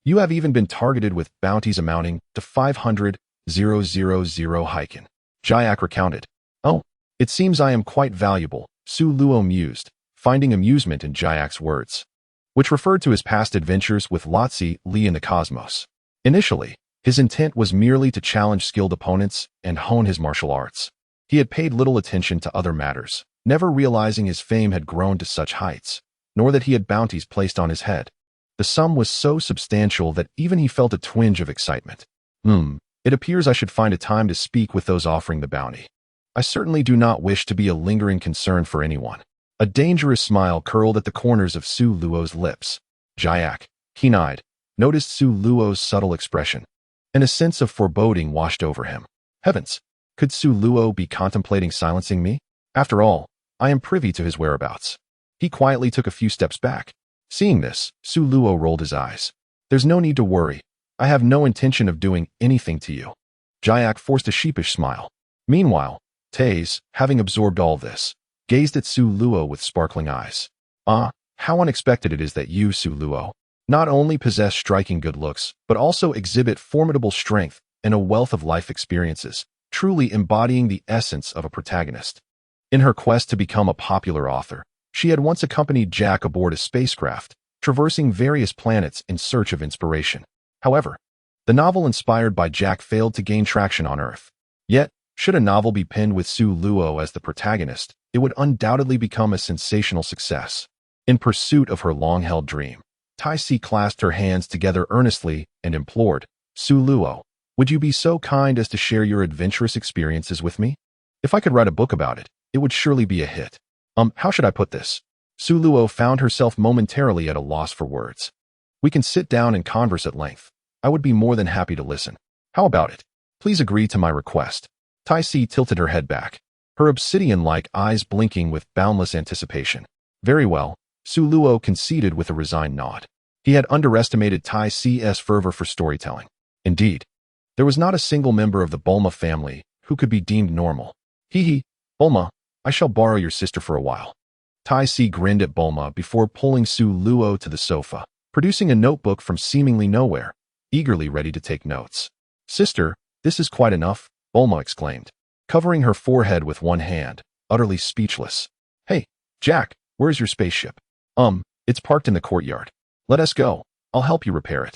You have even been targeted with bounties amounting to 500,000 Heiken. Jayak recounted. Oh, it seems I am quite valuable, Suluo mused, finding amusement in Jayak's words, which referred to his past adventures with Lotzi Li in the cosmos. Initially, his intent was merely to challenge skilled opponents and hone his martial arts. He had paid little attention to other matters, never realizing his fame had grown to such heights, nor that he had bounties placed on his head. The sum was so substantial that even he felt a twinge of excitement. It appears I should find a time to speak with those offering the bounty. I certainly do not wish to be a lingering concern for anyone. A dangerous smile curled at the corners of Su Luo's lips. Jayak, keen-eyed, noticed Su Luo's subtle expression, and a sense of foreboding washed over him. Heavens, could Su Luo be contemplating silencing me? After all, I am privy to his whereabouts. He quietly took a few steps back. Seeing this, Su Luo rolled his eyes. There's no need to worry. I have no intention of doing anything to you. Jayak forced a sheepish smile. Meanwhile, Taze, having absorbed all this, gazed at Su Luo with sparkling eyes. How unexpected it is that you, Su Luo, not only possess striking good looks, but also exhibit formidable strength and a wealth of life experiences, truly embodying the essence of a protagonist. In her quest to become a popular author, she had once accompanied Jack aboard a spacecraft, traversing various planets in search of inspiration. However, the novel inspired by Jack failed to gain traction on Earth. Yet, should a novel be penned with Su Luo as the protagonist, it would undoubtedly become a sensational success. In pursuit of her long-held dream, Tai Si clasped her hands together earnestly and implored, Su Luo, would you be so kind as to share your adventurous experiences with me? If I could write a book about it, it would surely be a hit. How should I put this? Su Luo found herself momentarily at a loss for words. We can sit down and converse at length. I would be more than happy to listen. How about it? Please agree to my request. Tai Si tilted her head back, her obsidian-like eyes blinking with boundless anticipation. Very well, Su Luo conceded with a resigned nod. He had underestimated Tai Si's fervor for storytelling. Indeed, there was not a single member of the Bulma family who could be deemed normal. Bulma, I shall borrow your sister for a while. Tai Si grinned at Bulma before pulling Su Luo to the sofa, producing a notebook from seemingly nowhere, eagerly ready to take notes. Sister, this is quite enough, Bulma exclaimed, covering her forehead with one hand, utterly speechless. Hey, Jack, where's your spaceship? It's parked in the courtyard. Let us go. I'll help you repair it.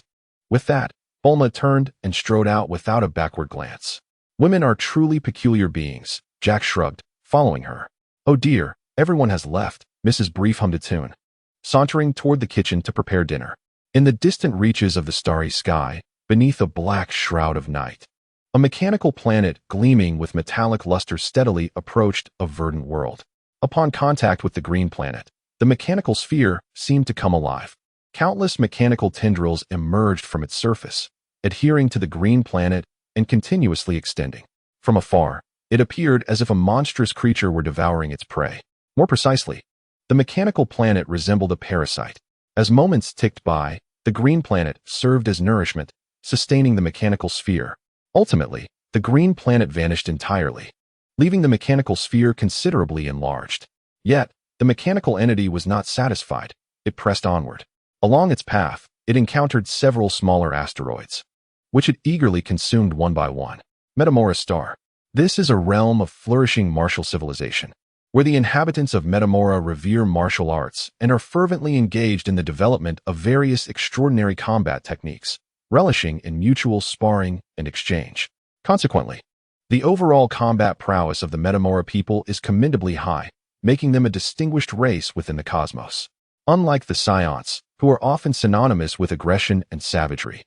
With that, Bulma turned and strode out without a backward glance. Women are truly peculiar beings, Jack shrugged, following her. Oh dear, everyone has left, Mrs. Brief hummed a tune, sauntering toward the kitchen to prepare dinner. In the distant reaches of the starry sky, beneath a black shroud of night, a mechanical planet gleaming with metallic luster steadily approached a verdant world. Upon contact with the green planet, the mechanical sphere seemed to come alive. Countless mechanical tendrils emerged from its surface, adhering to the green planet and continuously extending. From afar, it appeared as if a monstrous creature were devouring its prey. More precisely, the mechanical planet resembled a parasite. As moments ticked by, the green planet served as nourishment, sustaining the mechanical sphere. Ultimately, the green planet vanished entirely, leaving the mechanical sphere considerably enlarged. Yet, the mechanical entity was not satisfied. It pressed onward. Along its path, it encountered several smaller asteroids, which it eagerly consumed one by one. Metamora Star. This is a realm of flourishing martial civilization, where the inhabitants of Metamora revere martial arts and are fervently engaged in the development of various extraordinary combat techniques, relishing in mutual sparring and exchange. Consequently, the overall combat prowess of the Metamora people is commendably high, making them a distinguished race within the cosmos. Unlike the Scionts, who are often synonymous with aggression and savagery,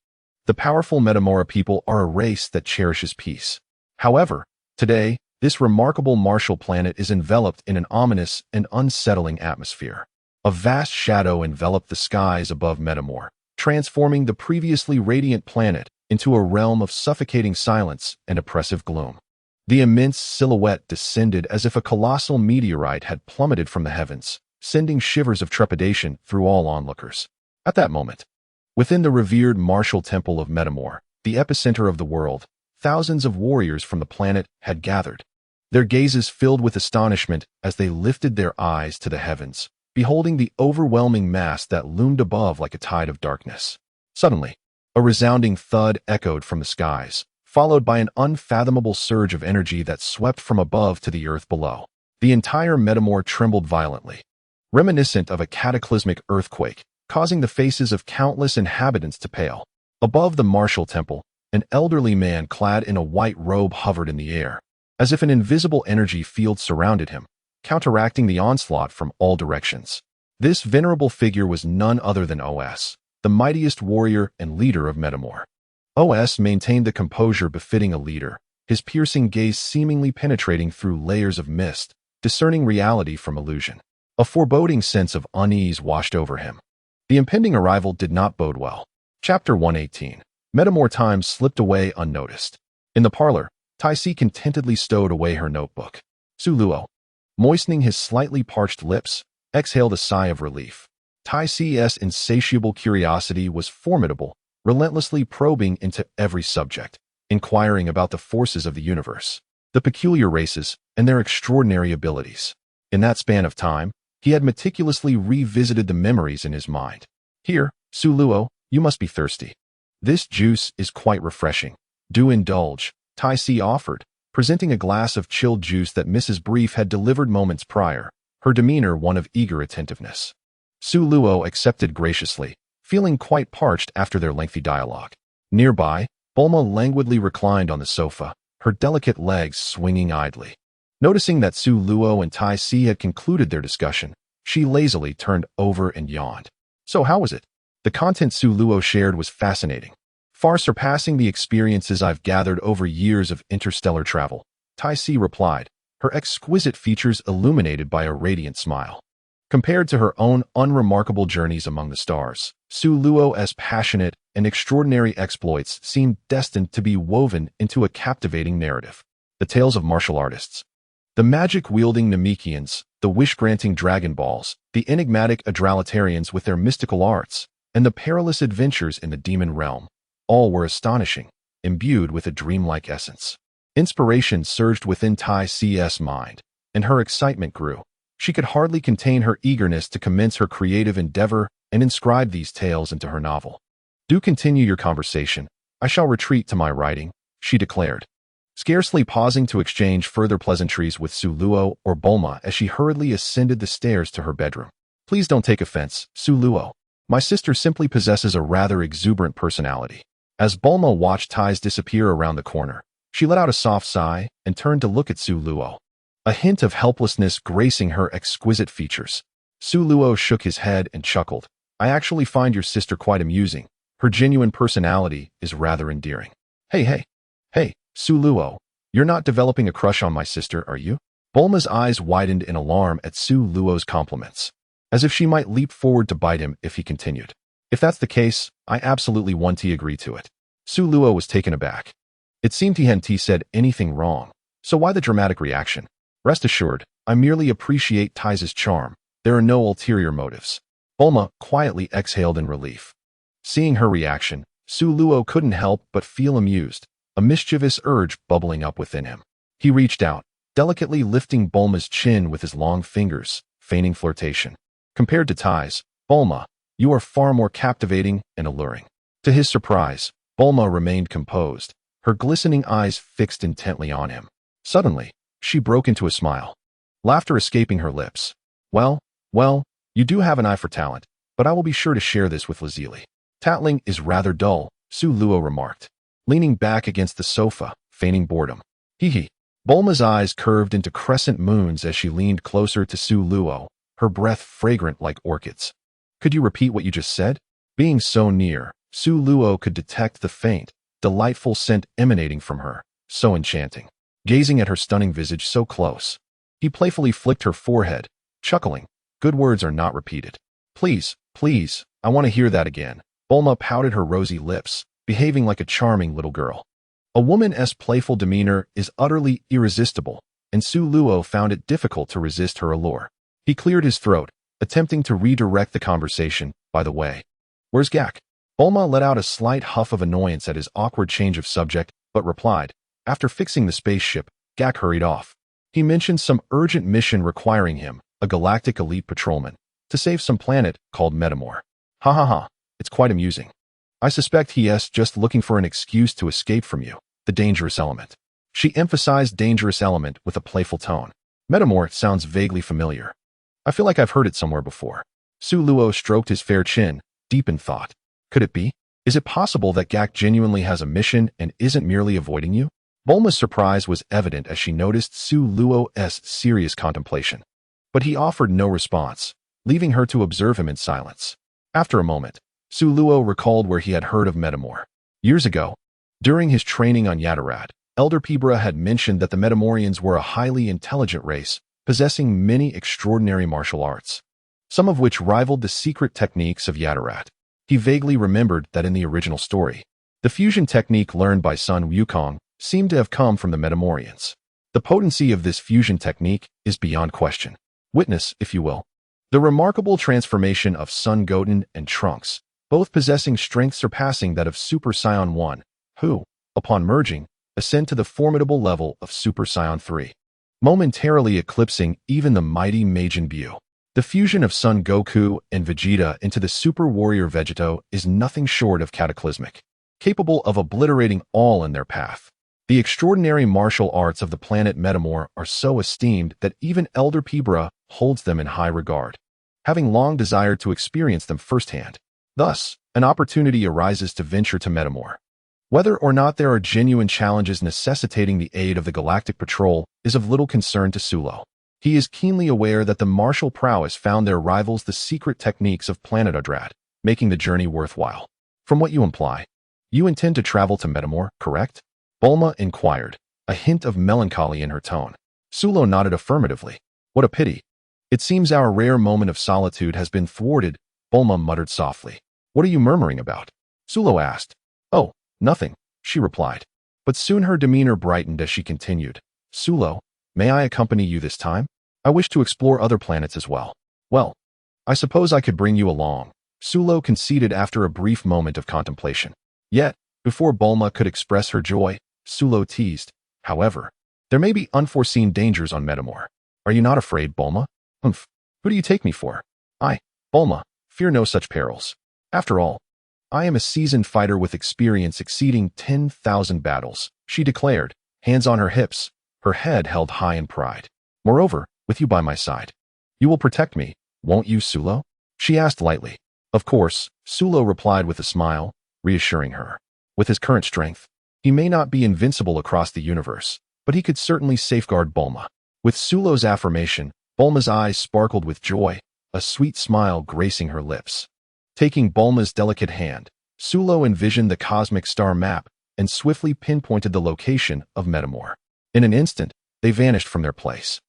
the powerful Metamora people are a race that cherishes peace. However, today, this remarkable martial planet is enveloped in an ominous and unsettling atmosphere. A vast shadow enveloped the skies above Metamora, transforming the previously radiant planet into a realm of suffocating silence and oppressive gloom. The immense silhouette descended as if a colossal meteorite had plummeted from the heavens, sending shivers of trepidation through all onlookers. At that moment, within the revered martial temple of Metamora, the epicenter of the world, thousands of warriors from the planet had gathered, their gazes filled with astonishment as they lifted their eyes to the heavens, beholding the overwhelming mass that loomed above like a tide of darkness. Suddenly, a resounding thud echoed from the skies, followed by an unfathomable surge of energy that swept from above to the earth below. The entire Metamora trembled violently, reminiscent of a cataclysmic earthquake, causing the faces of countless inhabitants to pale. Above the martial temple, an elderly man clad in a white robe hovered in the air, as if an invisible energy field surrounded him, counteracting the onslaught from all directions. This venerable figure was none other than OS, the mightiest warrior and leader of Metamor. OS maintained the composure befitting a leader, his piercing gaze seemingly penetrating through layers of mist, discerning reality from illusion. A foreboding sense of unease washed over him. The impending arrival did not bode well. Chapter 118. Metamor time slipped away unnoticed. In the parlor, Tai-Si contentedly stowed away her notebook. Su Luo, moistening his slightly parched lips, exhaled a sigh of relief. Tai-Si's insatiable curiosity was formidable, relentlessly probing into every subject, inquiring about the forces of the universe, the peculiar races, and their extraordinary abilities. In that span of time, he had meticulously revisited the memories in his mind. Here, Su Luo, you must be thirsty. This juice is quite refreshing. Do indulge, Tai-Si offered, presenting a glass of chilled juice that Mrs. Brief had delivered moments prior, her demeanor one of eager attentiveness. Su Luo accepted graciously, feeling quite parched after their lengthy dialogue. Nearby, Bulma languidly reclined on the sofa, her delicate legs swinging idly. Noticing that Su Luo and Tai-Si had concluded their discussion, she lazily turned over and yawned. So how was it? The content Su Luo shared was fascinating, far surpassing the experiences I've gathered over years of interstellar travel, Tai-Si replied, her exquisite features illuminated by a radiant smile. Compared to her own unremarkable journeys among the stars, Su Luo's passionate and extraordinary exploits seemed destined to be woven into a captivating narrative. The tales of martial artists, the magic-wielding Namekians, the wish-granting Dragon Balls, the enigmatic Adralitarians with their mystical arts, and the perilous adventures in the demon realm, all were astonishing, imbued with a dreamlike essence. Inspiration surged within Tai-Si's mind, and her excitement grew. She could hardly contain her eagerness to commence her creative endeavor and inscribe these tales into her novel. Do continue your conversation. I shall retreat to my writing, she declared, scarcely pausing to exchange further pleasantries with Su Luo or Bulma as she hurriedly ascended the stairs to her bedroom. Please don't take offense, Su Luo. My sister simply possesses a rather exuberant personality. As Bulma watched Tais disappear around the corner, she let out a soft sigh and turned to look at Su Luo, a hint of helplessness gracing her exquisite features. Su Luo shook his head and chuckled. I actually find your sister quite amusing. Her genuine personality is rather endearing. Hey, Su Luo, you're not developing a crush on my sister, are you? Bulma's eyes widened in alarm at Su Luo's compliments, as if she might leap forward to bite him if he continued. If that's the case, I absolutely want to agree to it. Su Luo was taken aback. It seemed he hadn't said anything wrong, so why the dramatic reaction? Rest assured, I merely appreciate Tais's charm. There are no ulterior motives. Bulma quietly exhaled in relief. Seeing her reaction, Su Luo couldn't help but feel amused, a mischievous urge bubbling up within him. He reached out, delicately lifting Bulma's chin with his long fingers, feigning flirtation. Compared to Tais, Bulma, you are far more captivating and alluring. To his surprise, Bulma remained composed, her glistening eyes fixed intently on him. Suddenly, she broke into a smile, laughter escaping her lips. Well, you do have an eye for talent, but I will be sure to share this with Lazili. Tattling is rather dull, Su Luo remarked, leaning back against the sofa, feigning boredom. Hee. Bulma's eyes curved into crescent moons as she leaned closer to Su Luo, her breath fragrant like orchids. Could you repeat what you just said? Being so near, Su Luo could detect the faint, delightful scent emanating from her, so enchanting. Gazing at her stunning visage so close, he playfully flicked her forehead, chuckling. Good words are not repeated. Please, I want to hear that again. Bulma pouted her rosy lips, behaving like a charming little girl. A woman's playful demeanor is utterly irresistible, and Su Luo found it difficult to resist her allure. He cleared his throat, attempting to redirect the conversation. By the way, where's Gak? Bulma let out a slight huff of annoyance at his awkward change of subject, but replied, after fixing the spaceship, Gak hurried off. He mentioned some urgent mission requiring him, a galactic elite patrolman, to save some planet called Metamor. Ha, it's quite amusing. I suspect he's just looking for an excuse to escape from you, the dangerous element. She emphasized dangerous element with a playful tone. Metamor sounds vaguely familiar. I feel like I've heard it somewhere before. Su Luo stroked his fair chin, deep in thought. Could it be? Is it possible that Gak genuinely has a mission and isn't merely avoiding you? Bulma's surprise was evident as she noticed Su Luo's serious contemplation. But he offered no response, leaving her to observe him in silence. After a moment, Suluo recalled where he had heard of Metamor. Years ago, during his training on Yatarat, Elder Pibra had mentioned that the Metamorians were a highly intelligent race, possessing many extraordinary martial arts, some of which rivaled the secret techniques of Yatarat. He vaguely remembered that in the original story, the fusion technique learned by Sun Wukong seemed to have come from the Metamorians. The potency of this fusion technique is beyond question. Witness, if you will, the remarkable transformation of Sun Goten and Trunks, both possessing strength surpassing that of Super Saiyan 1, who, upon merging, ascend to the formidable level of Super Saiyan 3, momentarily eclipsing even the mighty Majin Buu. The fusion of Son Goku and Vegeta into the super warrior Vegeta is nothing short of cataclysmic, capable of obliterating all in their path. The extraordinary martial arts of the planet Metamor are so esteemed that even Elder Pibra holds them in high regard, having long desired to experience them firsthand. Thus, an opportunity arises to venture to Metamor. Whether or not there are genuine challenges necessitating the aid of the Galactic Patrol is of little concern to Sulo. He is keenly aware that the martial prowess found there rivals the secret techniques of Planet Adrat, making the journey worthwhile. From what you imply, you intend to travel to Metamor, correct? Bulma inquired, a hint of melancholy in her tone. Sulo nodded affirmatively. What a pity. It seems our rare moment of solitude has been thwarted, Bulma muttered softly. What are you murmuring about? Sulo asked. Oh, nothing, she replied. But soon her demeanor brightened as she continued. Sulo, may I accompany you this time? I wish to explore other planets as well. Well, I suppose I could bring you along, Sulo conceded after a brief moment of contemplation. Yet, before Bulma could express her joy, Sulo teased. However, there may be unforeseen dangers on Metamor. Are you not afraid, Bulma? Humph. Who do you take me for? I, Bulma, fear no such perils. After all, I am a seasoned fighter with experience exceeding 10,000 battles, she declared, hands on her hips, her head held high in pride. Moreover, with you by my side, you will protect me, won't you, Sulo? She asked lightly. Of course, Sulo replied with a smile, reassuring her. With his current strength, he may not be invincible across the universe, but he could certainly safeguard Bulma. With Sulo's affirmation, Bulma's eyes sparkled with joy, a sweet smile gracing her lips. Taking Bulma's delicate hand, Sulo envisioned the cosmic star map and swiftly pinpointed the location of Metamor. In an instant, they vanished from their place.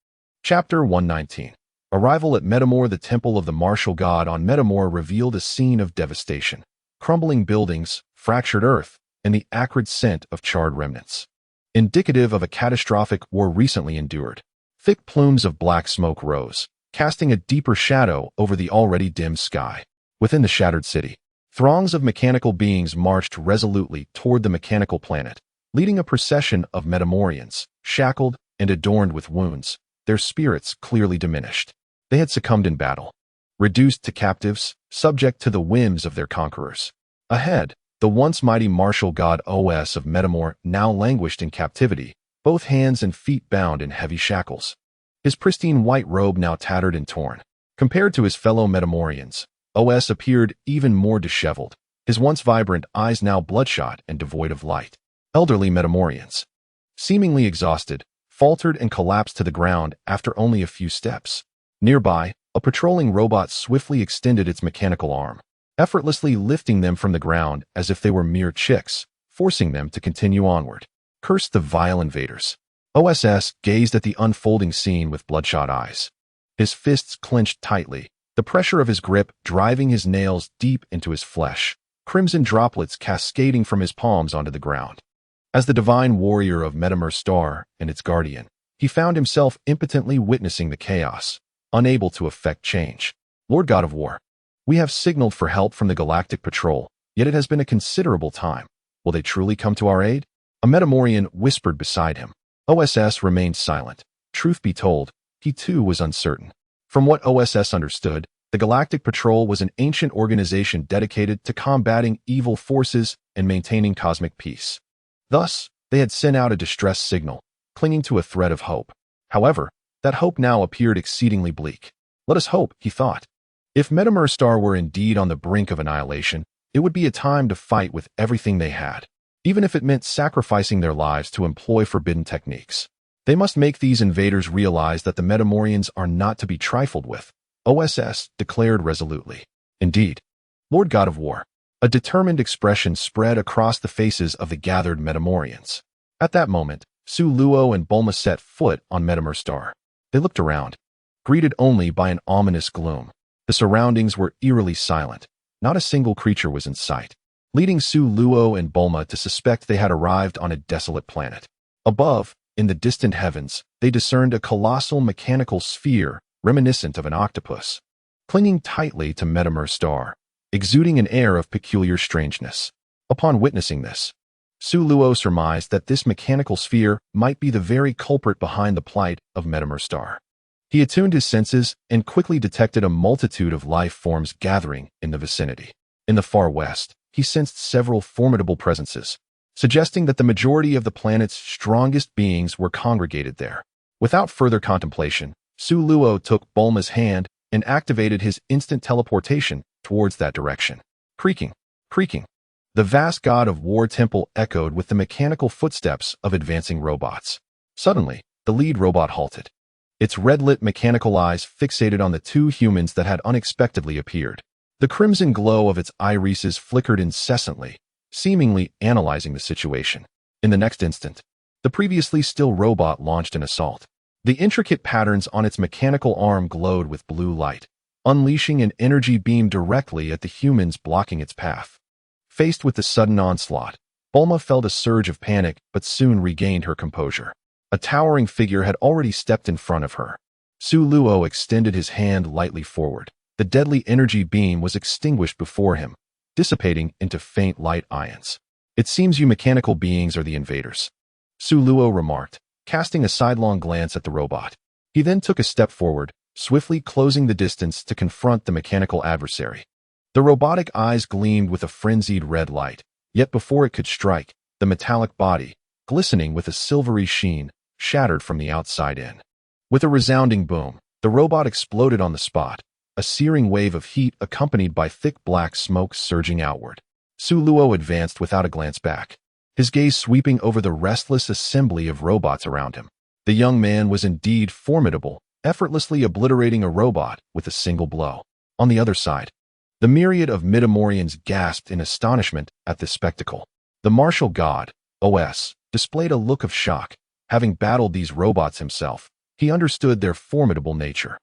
Chapter 119. Arrival at Metamor. The temple of the martial god on Metamor revealed a scene of devastation. Crumbling buildings, fractured earth, and the acrid scent of charred remnants. Indicative of a catastrophic war recently endured. Thick plumes of black smoke rose, casting a deeper shadow over the already dim sky. Within the shattered city, throngs of mechanical beings marched resolutely toward the mechanical planet, leading a procession of Metamorians, shackled and adorned with wounds, their spirits clearly diminished. They had succumbed in battle, reduced to captives, subject to the whims of their conquerors. Ahead, the once mighty martial god Os of Metamor now languished in captivity, both hands and feet bound in heavy shackles. His pristine white robe now tattered and torn. Compared to his fellow Metamorians, Os appeared even more disheveled, his once vibrant eyes now bloodshot and devoid of light. Elderly Metamorians, seemingly exhausted, faltered and collapsed to the ground after only a few steps. Nearby, a patrolling robot swiftly extended its mechanical arm, effortlessly lifting them from the ground as if they were mere chicks, forcing them to continue onward. Cursed the vile invaders. OSS gazed at the unfolding scene with bloodshot eyes. His fists clenched tightly, the pressure of his grip driving his nails deep into his flesh, crimson droplets cascading from his palms onto the ground. As the divine warrior of Metamor Star and its guardian, he found himself impotently witnessing the chaos, unable to effect change. Lord God of War, we have signaled for help from the Galactic Patrol, yet it has been a considerable time. Will they truly come to our aid? A Metamorian whispered beside him. OSS remained silent. Truth be told, he too was uncertain. From what OSS understood, the Galactic Patrol was an ancient organization dedicated to combating evil forces and maintaining cosmic peace. Thus, they had sent out a distress signal, clinging to a thread of hope. However, that hope now appeared exceedingly bleak. Let us hope, he thought. If Metamor Star were indeed on the brink of annihilation, it would be a time to fight with everything they had, even if it meant sacrificing their lives to employ forbidden techniques. They must make these invaders realize that the Metamorians are not to be trifled with, OSS declared resolutely. Indeed, Lord God of War, A determined expression spread across the faces of the gathered Metamorians. At that moment, Su Luo and Bulma set foot on Metamer Star. They looked around, greeted only by an ominous gloom. The surroundings were eerily silent. Not a single creature was in sight, leading Su Luo and Bulma to suspect they had arrived on a desolate planet. Above, in the distant heavens, they discerned a colossal mechanical sphere reminiscent of an octopus, clinging tightly to Metamer Star, exuding an air of peculiar strangeness. Upon witnessing this, Su Luo surmised that this mechanical sphere might be the very culprit behind the plight of Metamer Star. He attuned his senses and quickly detected a multitude of life forms gathering in the vicinity. In the far west, he sensed several formidable presences, suggesting that the majority of the planet's strongest beings were congregated there. Without further contemplation, Su Luo took Bulma's hand and activated his instant teleportation towards that direction. Creaking, creaking. The vast god of war temple echoed with the mechanical footsteps of advancing robots. Suddenly, the lead robot halted, its red-lit mechanical eyes fixated on the two humans that had unexpectedly appeared. The crimson glow of its irises flickered incessantly, seemingly analyzing the situation. In the next instant, the previously still robot launched an assault. The intricate patterns on its mechanical arm glowed with blue light, unleashing an energy beam directly at the humans blocking its path. Faced with the sudden onslaught, Bulma felt a surge of panic but soon regained her composure. A towering figure had already stepped in front of her. Su Luo extended his hand lightly forward. The deadly energy beam was extinguished before him, dissipating into faint light ions. "It seems you mechanical beings are the invaders," Su Luo remarked, casting a sidelong glance at the robot. He then took a step forward, swiftly closing the distance to confront the mechanical adversary. The robotic eyes gleamed with a frenzied red light, yet before it could strike, the metallic body, glistening with a silvery sheen, shattered from the outside in. With a resounding boom, the robot exploded on the spot, a searing wave of heat accompanied by thick black smoke surging outward. Su Luo advanced without a glance back, his gaze sweeping over the restless assembly of robots around him. The young man was indeed formidable, effortlessly obliterating a robot with a single blow. On the other side, the myriad of Metamorians gasped in astonishment at this spectacle. The martial god, OS, displayed a look of shock. Having battled these robots himself, he understood their formidable nature.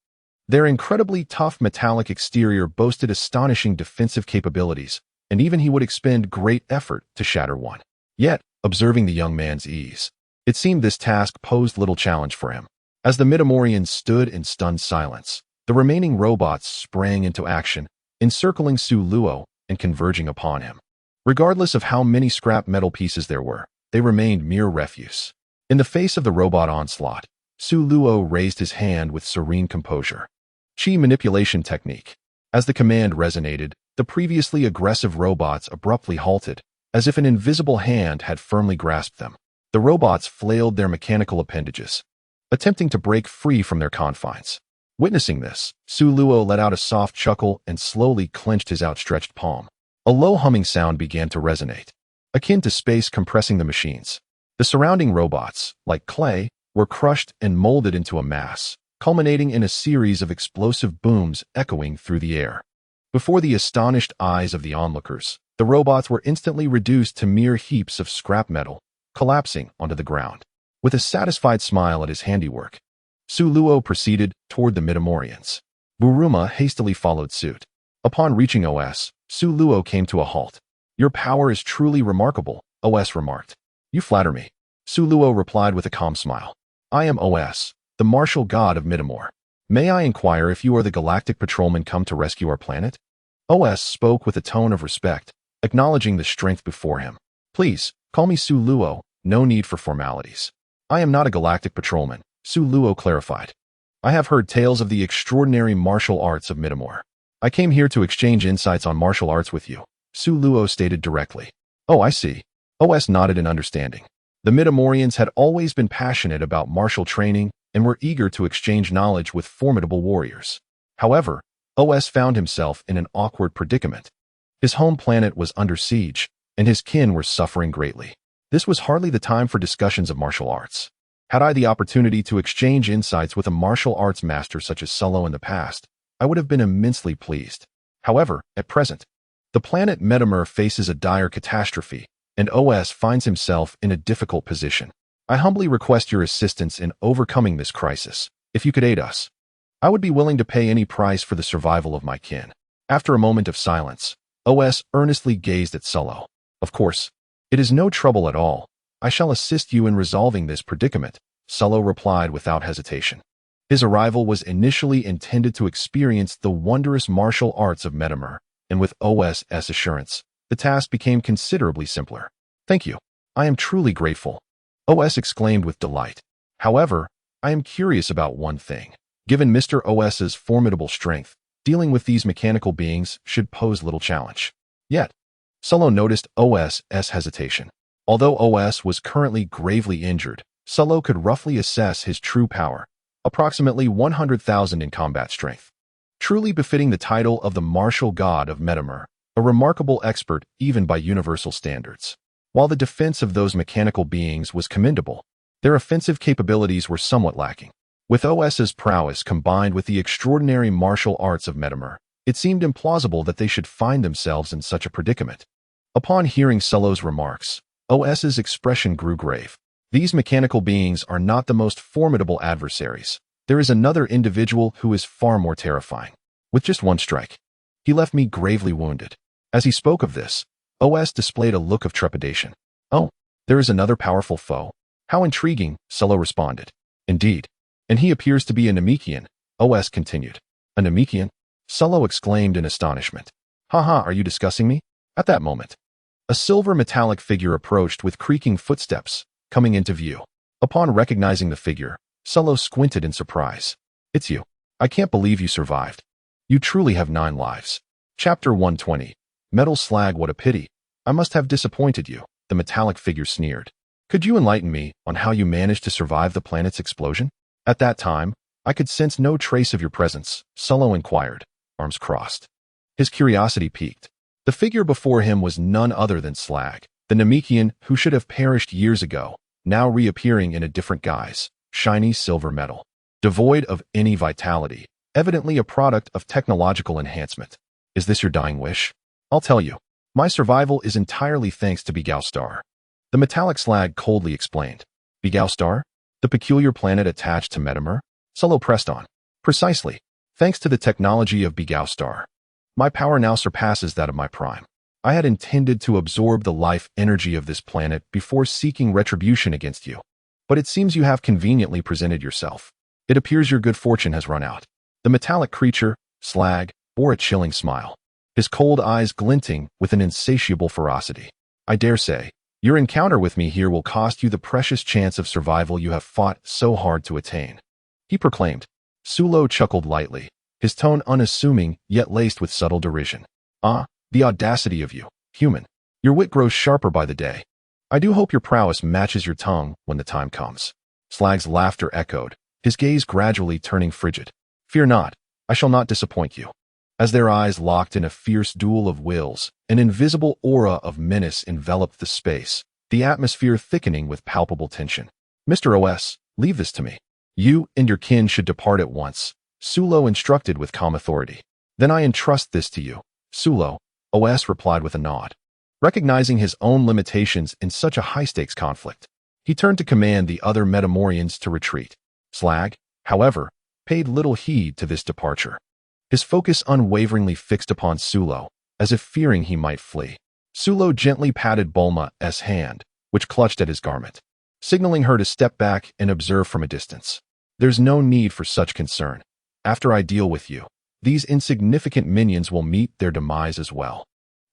Their incredibly tough metallic exterior boasted astonishing defensive capabilities, and even he would expend great effort to shatter one. Yet, observing the young man's ease, it seemed this task posed little challenge for him. As the Metamorians stood in stunned silence, the remaining robots sprang into action, encircling Su Luo and converging upon him. Regardless of how many scrap metal pieces there were, they remained mere refuse. In the face of the robot onslaught, Su Luo raised his hand with serene composure. Chi manipulation technique. As the command resonated, the previously aggressive robots abruptly halted, as if an invisible hand had firmly grasped them. The robots flailed their mechanical appendages, attempting to break free from their confines. Witnessing this, Su Luo let out a soft chuckle and slowly clenched his outstretched palm. A low humming sound began to resonate, akin to space compressing the machines. The surrounding robots, like clay, were crushed and molded into a mass, culminating in a series of explosive booms echoing through the air. Before the astonished eyes of the onlookers, the robots were instantly reduced to mere heaps of scrap metal, collapsing onto the ground. With a satisfied smile at his handiwork, Su Luo proceeded toward the Metamorians. Buruma hastily followed suit. Upon reaching OS, Su Luo came to a halt. "Your power is truly remarkable," OS remarked. "You flatter me," Su Luo replied with a calm smile. "I am OS, the martial god of Midamore. May I inquire if you are the galactic patrolman come to rescue our planet?" OS spoke with a tone of respect, acknowledging the strength before him. "Please, call me Su Luo, no need for formalities." "I am not a galactic patrolman," Su Luo clarified. "I have heard tales of the extraordinary martial arts of Midamore. I came here to exchange insights on martial arts with you," Su Luo stated directly. "Oh, I see." OS nodded in understanding. The Metamorians had always been passionate about martial training and were eager to exchange knowledge with formidable warriors. However, OS found himself in an awkward predicament. His home planet was under siege, and his kin were suffering greatly. This was hardly the time for discussions of martial arts. Had I the opportunity to exchange insights with a martial arts master such as Solo in the past, I would have been immensely pleased. However, at present, The planet Metamer faces a dire catastrophe, and OS finds himself in a difficult position. I humbly request your assistance in overcoming this crisis. If you could aid us, I would be willing to pay any price for the survival of my kin. After a moment of silence, OS earnestly gazed at Solo. Of course, it is no trouble at all. I shall assist you in resolving this predicament, Solo replied without hesitation. His arrival was initially intended to experience the wondrous martial arts of Metamer, and with OS's assurance, the task became considerably simpler. Thank you. I am truly grateful, OS exclaimed with delight. However, I am curious about one thing. Given Mr. OS's formidable strength, dealing with these mechanical beings should pose little challenge. Yet, Solo noticed OS's hesitation. Although OS was currently gravely injured, Solo could roughly assess his true power, approximately 100,000 in combat strength. Truly befitting the title of the martial god of Metamer, a remarkable expert even by universal standards. While the defense of those mechanical beings was commendable, their offensive capabilities were somewhat lacking. With OS's prowess combined with the extraordinary martial arts of Metamer, it seemed implausible that they should find themselves in such a predicament. Upon hearing Solo's remarks, OS's expression grew grave. These mechanical beings are not the most formidable adversaries. There is another individual who is far more terrifying. With just one strike, he left me gravely wounded. As he spoke of this, OS displayed a look of trepidation. Oh, there is another powerful foe. How intriguing, Solo responded. Indeed. And he appears to be a Namekian, OS continued. A Namekian? Solo exclaimed in astonishment. Haha, are you discussing me? At that moment, a silver metallic figure approached with creaking footsteps, coming into view. Upon recognizing the figure, Solo squinted in surprise. It's you. I can't believe you survived. You truly have 9 lives. Chapter 120. Metal Slag, what a pity. I must have disappointed you, the metallic figure sneered. Could you enlighten me on how you managed to survive the planet's explosion? At that time, I could sense no trace of your presence, Solo inquired, arms crossed. His curiosity piqued. The figure before him was none other than Slag, the Namekian who should have perished years ago, now reappearing in a different guise, shiny silver metal. Devoid of any vitality, evidently a product of technological enhancement. Is this your dying wish? I'll tell you. My survival is entirely thanks to Beerus. The metallic Slag coldly explained. Beerus? The peculiar planet attached to Metamer? Solo pressed on. Precisely. Thanks to the technology of Beerus, my power now surpasses that of my prime. I had intended to absorb the life energy of this planet before seeking retribution against you. But it seems you have conveniently presented yourself. It appears your good fortune has run out. The metallic creature, Slag, bore a chilling smile, his cold eyes glinting with an insatiable ferocity. I dare say, your encounter with me here will cost you the precious chance of survival you have fought so hard to attain, he proclaimed. Solo chuckled lightly, his tone unassuming yet laced with subtle derision. Ah, the audacity of you, human. Your wit grows sharper by the day. I do hope your prowess matches your tongue when the time comes. Slag's laughter echoed, his gaze gradually turning frigid. Fear not, I shall not disappoint you. As their eyes locked in a fierce duel of wills, an invisible aura of menace enveloped the space, the atmosphere thickening with palpable tension. Mr. OS, leave this to me. You and your kin should depart at once, Solo instructed with calm authority. Then I entrust this to you, Solo, OS replied with a nod. Recognizing his own limitations in such a high-stakes conflict, he turned to command the other Metamorians to retreat. Slag, however, paid little heed to this departure. His focus unwaveringly fixed upon Solo, as if fearing he might flee. Solo gently patted Bulma's hand, which clutched at his garment, signaling her to step back and observe from a distance. There's no need for such concern. After I deal with you, these insignificant minions will meet their demise as well.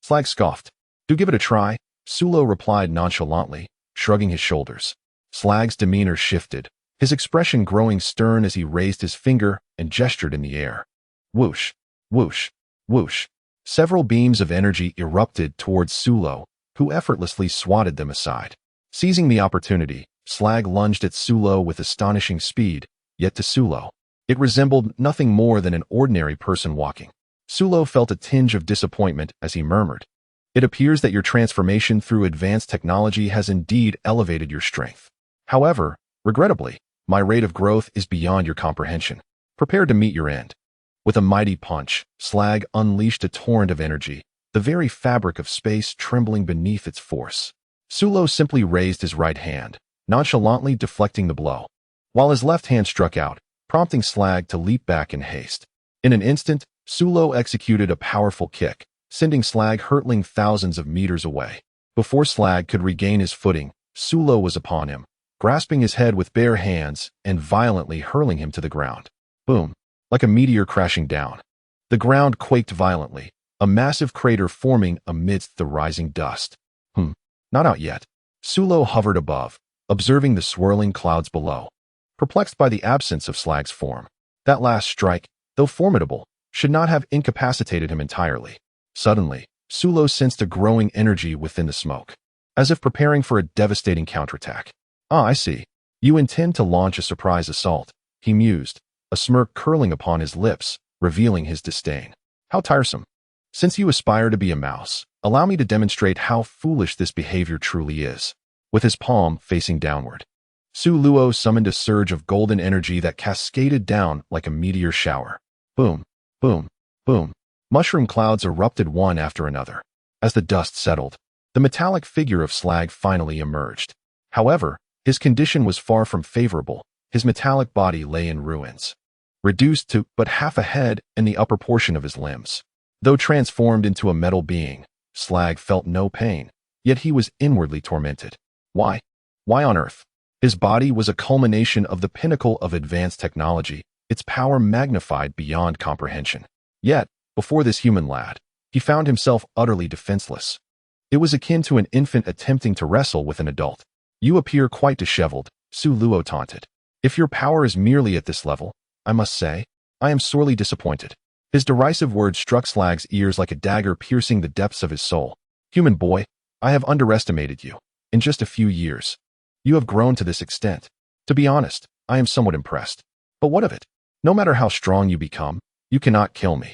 Slag scoffed. Do give it a try, Solo replied nonchalantly, shrugging his shoulders. Slag's demeanor shifted, his expression growing stern as he raised his finger and gestured in the air. Whoosh, whoosh, whoosh. Several beams of energy erupted towards Solo, who effortlessly swatted them aside. Seizing the opportunity, Slag lunged at Solo with astonishing speed, yet to Solo, it resembled nothing more than an ordinary person walking. Solo felt a tinge of disappointment as he murmured, It appears that your transformation through advanced technology has indeed elevated your strength. However, regrettably, my rate of growth is beyond your comprehension. Prepare to meet your end. With a mighty punch, Slag unleashed a torrent of energy, the the very fabric of space trembling beneath its force. Sulo simply raised his right hand, nonchalantly deflecting the blow, while his left hand struck out, prompting Slag to leap back in haste. In an instant, Sulo executed a powerful kick, sending Slag hurtling thousands of meters away. Before Slag could regain his footing, Sulo was upon him, grasping his head with bare hands and violently hurling him to the ground. Boom! Like a meteor crashing down. The ground quaked violently, a massive crater forming amidst the rising dust. Not out yet. Sulo hovered above, observing the swirling clouds below, perplexed by the absence of Slag's form. That last strike, though formidable, should not have incapacitated him entirely. Suddenly, Sulo sensed a growing energy within the smoke, as if preparing for a devastating counterattack. "Ah, I see. You intend to launch a surprise assault," he mused, a smirk curling upon his lips, revealing his disdain. "How tiresome. Since you aspire to be a mouse, allow me to demonstrate how foolish this behavior truly is." With his palm facing downward, Sulo summoned a surge of golden energy that cascaded down like a meteor shower. Boom, boom, boom. Mushroom clouds erupted one after another. As the dust settled, the metallic figure of Slag finally emerged. However, his condition was far from favorable. His metallic body lay in ruins, reduced to but half a head and the upper portion of his limbs. Though transformed into a metal being, Slag felt no pain, yet he was inwardly tormented. Why? Why on earth? His body was a culmination of the pinnacle of advanced technology, its power magnified beyond comprehension. Yet, before this human lad, he found himself utterly defenseless. It was akin to an infant attempting to wrestle with an adult. "You appear quite disheveled," Sulo taunted. "If your power is merely at this level, I must say, I am sorely disappointed." His derisive words struck Slag's ears like a dagger piercing the depths of his soul. "Human boy, I have underestimated you. In just a few years, you have grown to this extent. To be honest, I am somewhat impressed. But what of it? No matter how strong you become, you cannot kill me."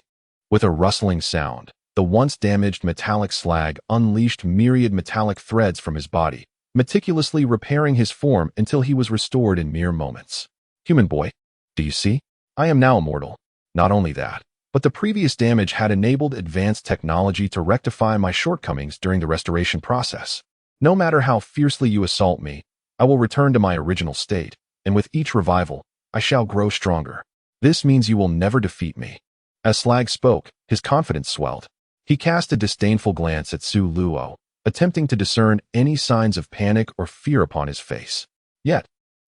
With a rustling sound, the once damaged metallic Slag unleashed myriad metallic threads from his body, meticulously repairing his form until he was restored in mere moments. "Human boy, do you see? I am now immortal. Not only that, but the previous damage had enabled advanced technology to rectify my shortcomings during the restoration process. No matter how fiercely you assault me, I will return to my original state, and with each revival, I shall grow stronger. This means you will never defeat me." As Slag spoke, his confidence swelled. He cast a disdainful glance at Sulo, attempting to discern any signs of panic or fear upon his face. Yet,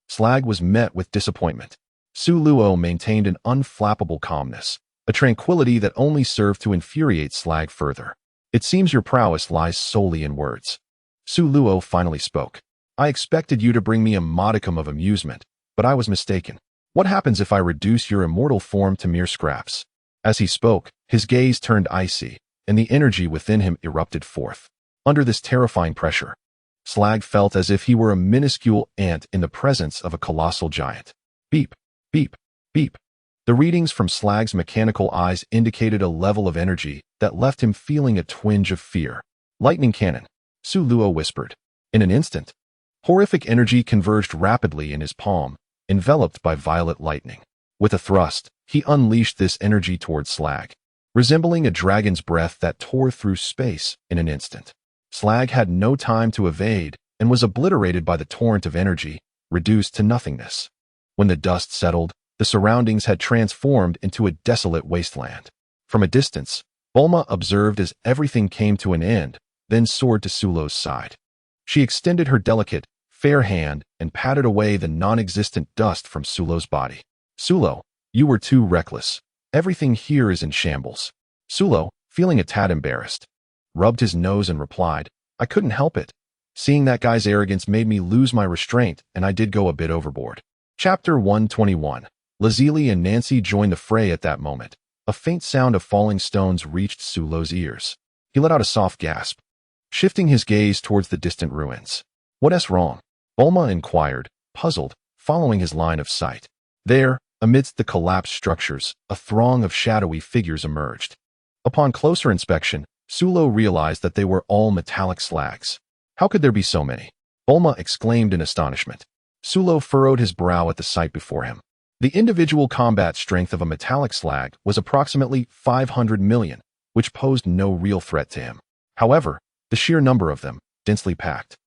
Slag was met with disappointment. Sulo maintained an unflappable calmness, a tranquility that only served to infuriate Slag further. "It seems your prowess lies solely in words." Sulo finally spoke. "I expected you to bring me a modicum of amusement, but I was mistaken. What happens if I reduce your immortal form to mere scraps?" As he spoke, his gaze turned icy, and the energy within him erupted forth. Under this terrifying pressure, Slag felt as if he were a minuscule ant in the presence of a colossal giant. Beep, beep, beep. The readings from Slag's mechanical eyes indicated a level of energy that left him feeling a twinge of fear. "Lightning cannon," Sulo whispered. In an instant, horrific energy converged rapidly in his palm, enveloped by violet lightning. With a thrust, he unleashed this energy towards Slag, resembling a dragon's breath that tore through space in an instant. Slag had no time to evade and was obliterated by the torrent of energy, reduced to nothingness. When the dust settled, the surroundings had transformed into a desolate wasteland. From a distance, Bulma observed as everything came to an end, then soared to Sulo's side. She extended her delicate, fair hand and patted away the non-existent dust from Sulo's body. "Sulo, you were too reckless. Everything here is in shambles." Sulo, feeling a tad embarrassed, rubbed his nose and replied, "I couldn't help it. Seeing that guy's arrogance made me lose my restraint, and I did go a bit overboard." Chapter 121. Lazuli and Nancy joined the fray at that moment. A faint sound of falling stones reached Sulo's ears. He let out a soft gasp, shifting his gaze towards the distant ruins. "What's wrong?" Bulma inquired, puzzled, following his line of sight. There, amidst the collapsed structures, a throng of shadowy figures emerged. Upon closer inspection, Sulo realized that they were all metallic Slags. How could there be so many? Bulma exclaimed in astonishment. Sulo furrowed his brow at the sight before him. The individual combat strength of a metallic Slag was approximately 500 million, which posed no real threat to him. However, the sheer number of them, densely packed,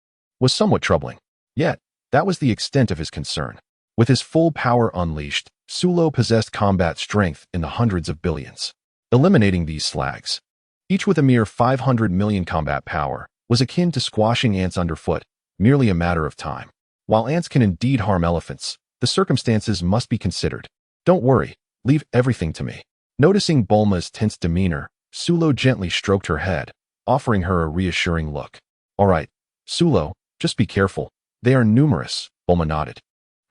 was somewhat troubling. Yet, that was the extent of his concern. With his full power unleashed, Sulo possessed combat strength in the hundreds of billions. Eliminating these slags, each with a mere 500 million combat power, was akin to squashing ants underfoot, merely a matter of time. While ants can indeed harm elephants, the circumstances must be considered. Don't worry, leave everything to me. Noticing Bulma's tense demeanor, Sulo gently stroked her head, offering her a reassuring look. All right, Sulo, just be careful. They are numerous, Bulma nodded,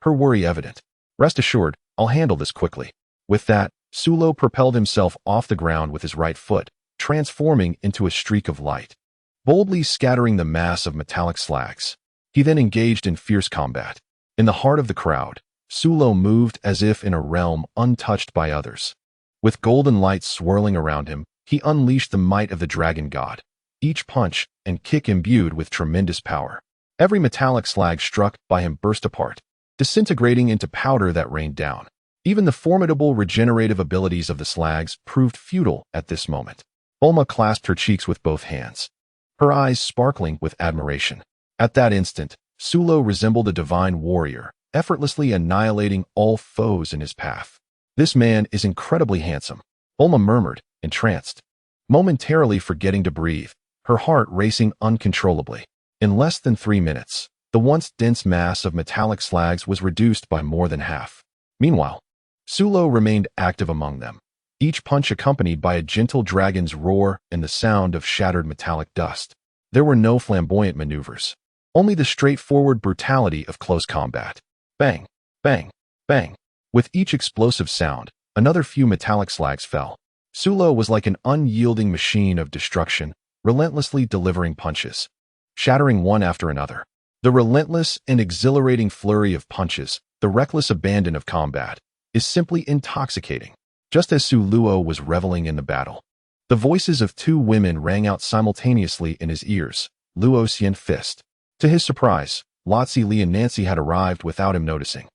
her worry evident. Rest assured, I'll handle this quickly. With that, Sulo propelled himself off the ground with his right foot, transforming into a streak of light, boldly scattering the mass of metallic slags. He then engaged in fierce combat. In the heart of the crowd, Sulo moved as if in a realm untouched by others. With golden light swirling around him, he unleashed the might of the dragon god, each punch and kick imbued with tremendous power. Every metallic slag struck by him burst apart, disintegrating into powder that rained down. Even the formidable regenerative abilities of the slags proved futile at this moment. Bulma clasped her cheeks with both hands, her eyes sparkling with admiration. At that instant, Sulo resembled a divine warrior, effortlessly annihilating all foes in his path. This man is incredibly handsome, Bulma murmured, entranced, momentarily forgetting to breathe, her heart racing uncontrollably. In less than 3 minutes, the once dense mass of metallic slags was reduced by more than half. Meanwhile, Sulo remained active among them, each punch accompanied by a gentle dragon's roar and the sound of shattered metallic dust. There were no flamboyant maneuvers, only the straightforward brutality of close combat. Bang, bang, bang. With each explosive sound, another few metallic slags fell. Sulo was like an unyielding machine of destruction, relentlessly delivering punches, shattering one after another. The relentless and exhilarating flurry of punches, the reckless abandon of combat, is simply intoxicating. Just as Sulo was reveling in the battle, the voices of 2 women rang out simultaneously in his ears, Luoxian fist. To his surprise, Lotzi Li and Nancy had arrived without him noticing.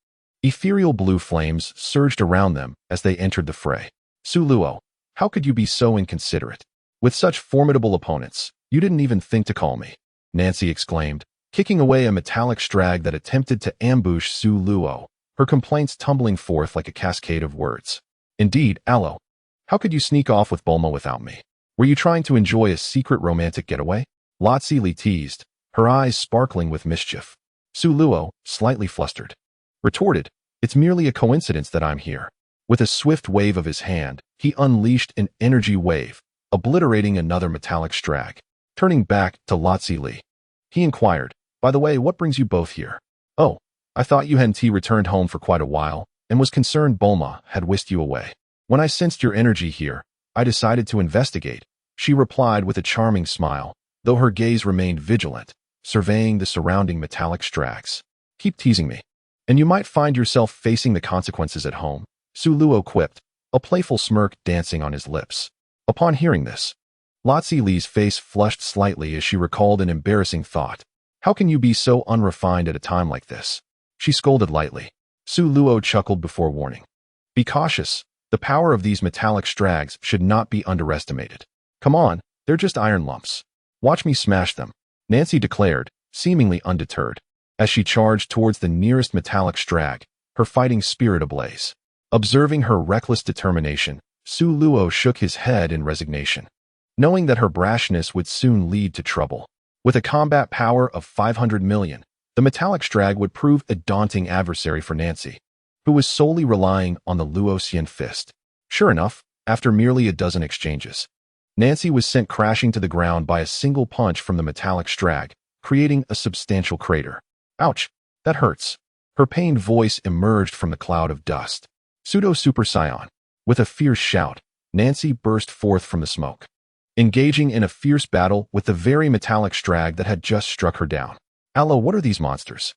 Ethereal blue flames surged around them as they entered the fray. Sulo, how could you be so inconsiderate? With such formidable opponents, you didn't even think to call me, Nancy exclaimed, kicking away a metallic strag that attempted to ambush Sulo, her complaints tumbling forth like a cascade of words. Indeed, Alo, how could you sneak off with Bulma without me? Were you trying to enjoy a secret romantic getaway? Lotzi Li teased, her eyes sparkling with mischief. Sulo, slightly flustered, retorted, it's merely a coincidence that I'm here. With a swift wave of his hand, he unleashed an energy wave, obliterating another metallic strag. Turning back to Lotzi Li, he inquired, by the way, what brings you both here? Oh, I thought you hadn't returned home for quite a while, and was concerned Bulma had whisked you away. When I sensed your energy here, I decided to investigate, she replied with a charming smile, though her gaze remained vigilant, surveying the surrounding metallic strags. Keep teasing me, and you might find yourself facing the consequences at home, Sulo quipped, a playful smirk dancing on his lips. Upon hearing this, Lotzi Li's face flushed slightly as she recalled an embarrassing thought. How can you be so unrefined at a time like this? She scolded lightly. Sulo chuckled before warning. Be cautious. The power of these metallic strags should not be underestimated. Come on, they're just iron lumps. Watch me smash them, Nancy declared, seemingly undeterred, as she charged towards the nearest metallic strag, her fighting spirit ablaze. Observing her reckless determination, Sulo shook his head in resignation, knowing that her brashness would soon lead to trouble. With a combat power of 500 million, the metallic strag would prove a daunting adversary for Nancy, who was solely relying on the Luoxian fist. Sure enough, after merely a dozen exchanges, Nancy was sent crashing to the ground by a single punch from the metallic strag, creating a substantial crater. Ouch, that hurts. Her pained voice emerged from the cloud of dust. Pseudo Super Saiyan. With a fierce shout, Nancy burst forth from the smoke, engaging in a fierce battle with the very metallic strag that had just struck her down. Alo, what are these monsters?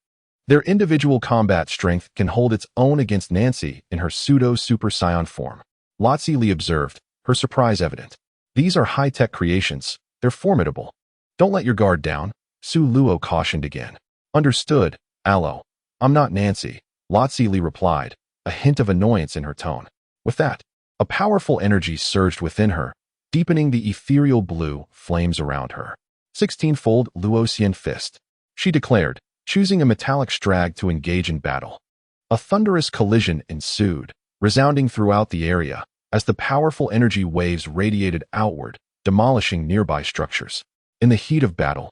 Their individual combat strength can hold its own against Nancy in her Pseudo Super Saiyan form, Lotzi Li observed, her surprise evident. These are high-tech creations. They're formidable. Don't let your guard down, Sulo cautioned again. Understood, Alo. I'm not Nancy, Lotzi Li replied, a hint of annoyance in her tone. With that, a powerful energy surged within her, deepening the ethereal blue flames around her. 16-fold Luosian fist, she declared, choosing a metallic strag to engage in battle. A thunderous collision ensued, resounding throughout the area, as the powerful energy waves radiated outward, demolishing nearby structures. In the heat of battle,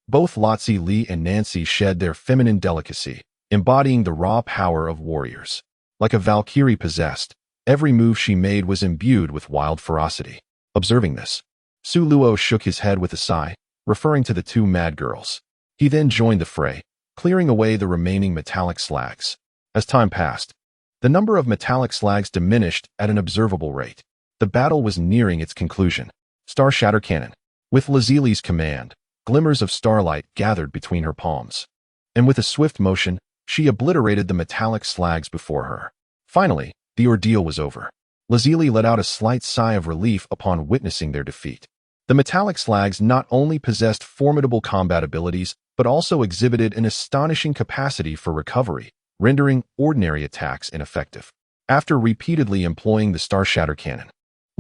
both Lotzi Lee and Nancy shed their feminine delicacy, embodying the raw power of warriors. Like a Valkyrie possessed, every move she made was imbued with wild ferocity. Observing this, Su Luo shook his head with a sigh, referring to the two mad girls. He then joined the fray, clearing away the remaining metallic slags. As time passed, the number of metallic slags diminished at an observable rate. The battle was nearing its conclusion. Star Shatter Cannon. With Lazili's command, glimmers of starlight gathered between her palms. And with a swift motion, she obliterated the metallic slags before her. Finally, the ordeal was over. Lazili let out a slight sigh of relief upon witnessing their defeat. The metallic slags not only possessed formidable combat abilities, but also exhibited an astonishing capacity for recovery, rendering ordinary attacks ineffective. After repeatedly employing the Star Shatter Cannon,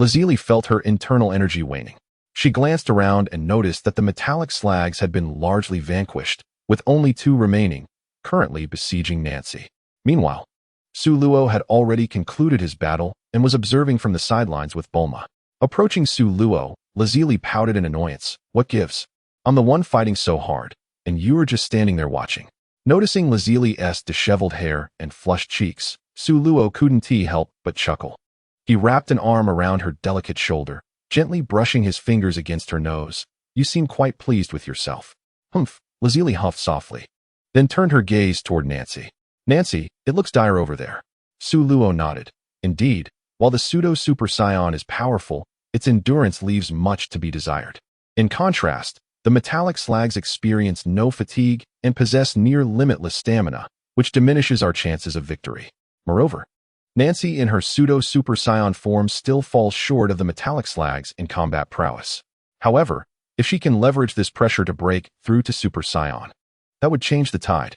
Lazili felt her internal energy waning. She glanced around and noticed that the metallic slags had been largely vanquished, with only two remaining, currently besieging Nancy. Meanwhile, Su Luo had already concluded his battle and was observing from the sidelines with Bulma. Approaching Su Luo, Lazili pouted in annoyance. What gives? I'm the one fighting so hard, and you are just standing there watching. Noticing Lazili's disheveled hair and flushed cheeks, Su Luo couldn't help but chuckle. He wrapped an arm around her delicate shoulder, gently brushing his fingers against her nose. You seem quite pleased with yourself. Humph, Lazili huffed softly, then turned her gaze toward Nancy. Nancy, it looks dire over there. Su Luo nodded. Indeed, while the pseudo-super scion is powerful, its endurance leaves much to be desired. In contrast, the metallic slags experience no fatigue and possess near limitless stamina, which diminishes our chances of victory. Moreover, Nancy in her pseudo-super scion form still falls short of the metallic slags in combat prowess. However, if she can leverage this pressure to break through to super scion, that would change the tide.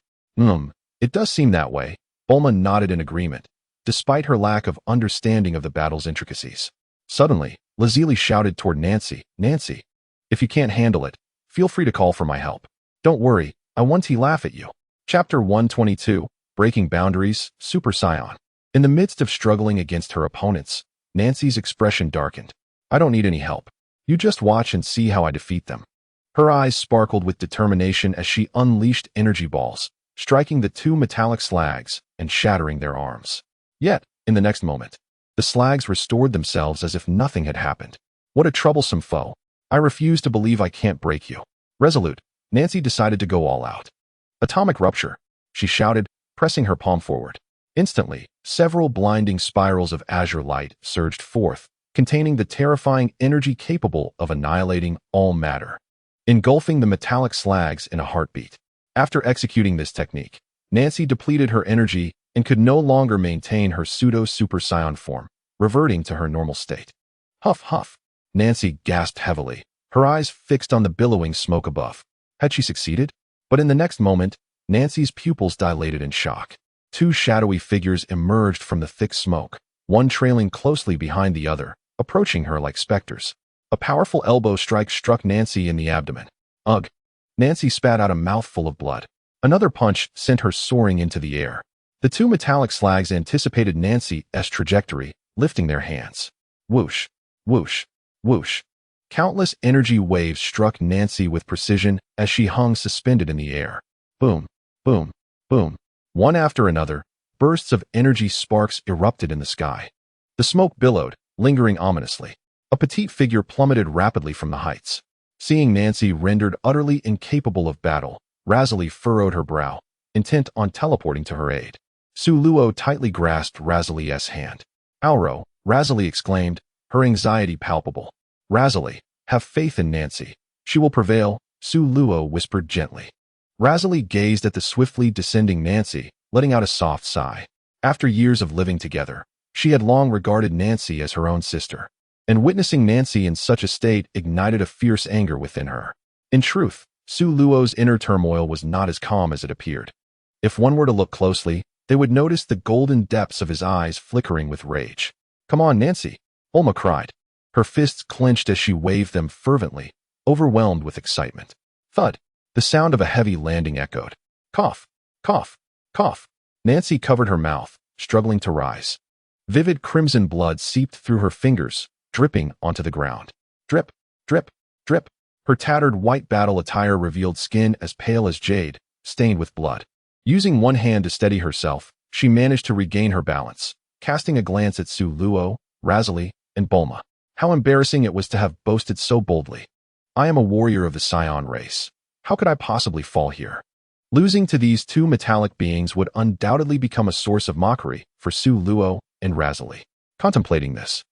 It does seem that way. Bulma nodded in agreement, despite her lack of understanding of the battle's intricacies. Suddenly, Lazili shouted toward Nancy, Nancy, if you can't handle it, feel free to call for my help. Don't worry, I won't laugh at you. Chapter 122, Breaking Boundaries, Super Scion. In the midst of struggling against her opponents, Nancy's expression darkened. I don't need any help. You just watch and see how I defeat them. Her eyes sparkled with determination as she unleashed energy balls, striking the two metallic slags and shattering their arms. Yet, in the next moment, the slags restored themselves as if nothing had happened. What a troublesome foe. I refuse to believe I can't break you. Resolute, Nancy decided to go all out. Atomic rupture, she shouted, pressing her palm forward. Instantly, several blinding spirals of azure light surged forth, containing the terrifying energy capable of annihilating all matter, engulfing the metallic slags in a heartbeat. After executing this technique, Nancy depleted her energy and could no longer maintain her pseudo-super scion form, reverting to her normal state. Huff, huff. Nancy gasped heavily, her eyes fixed on the billowing smoke above. Had she succeeded? But in the next moment, Nancy's pupils dilated in shock. Two shadowy figures emerged from the thick smoke, one trailing closely behind the other, approaching her like specters. A powerful elbow strike struck Nancy in the abdomen. Ugh! Nancy spat out a mouthful of blood. Another punch sent her soaring into the air. The two metallic slags anticipated Nancy's trajectory, lifting their hands. Whoosh, whoosh, whoosh. Countless energy waves struck Nancy with precision as she hung suspended in the air. Boom, boom, boom. One after another, bursts of energy sparks erupted in the sky. The smoke billowed, lingering ominously. A petite figure plummeted rapidly from the heights. Seeing Nancy rendered utterly incapable of battle, Razali furrowed her brow, intent on teleporting to her aid. Su Luo tightly grasped Razali's hand. Auro, Razali exclaimed, her anxiety palpable. Razali, have faith in Nancy. She will prevail, Su Luo whispered gently. Razali gazed at the swiftly descending Nancy, letting out a soft sigh. After years of living together, she had long regarded Nancy as her own sister, and witnessing Nancy in such a state ignited a fierce anger within her. In truth, Su Luo's inner turmoil was not as calm as it appeared. If one were to look closely, they would notice the golden depths of his eyes flickering with rage. Come on, Nancy, Bulma cried, Her fists clenched as she waved them fervently, overwhelmed with excitement. Thud. The sound of a heavy landing echoed. Cough, cough, cough. Nancy covered her mouth, struggling to rise. Vivid crimson blood seeped through her fingers, dripping onto the ground. Drip, drip, drip. Her tattered white battle attire revealed skin as pale as jade, stained with blood. Using one hand to steady herself, she managed to regain her balance, casting a glance at Su Luo, Razali, and Bulma. How embarrassing it was to have boasted so boldly. I am a warrior of the Scion race. How could I possibly fall here? Losing to these two metallic beings would undoubtedly become a source of mockery for Su Luo and Razali. Contemplating this,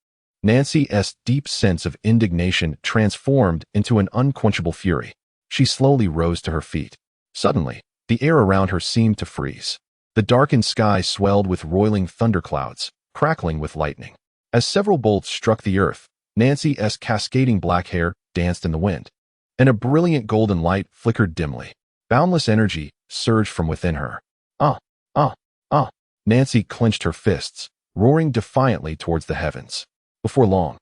Nancy's deep sense of indignation transformed into an unquenchable fury. She slowly rose to her feet. Suddenly, the air around her seemed to freeze. The darkened sky swelled with roiling thunderclouds, crackling with lightning. As several bolts struck the earth, Nancy's cascading black hair danced in the wind, and a brilliant golden light flickered dimly. Boundless energy surged from within her. Ah, ah, ah. Nancy clenched her fists, roaring defiantly towards the heavens. Before long,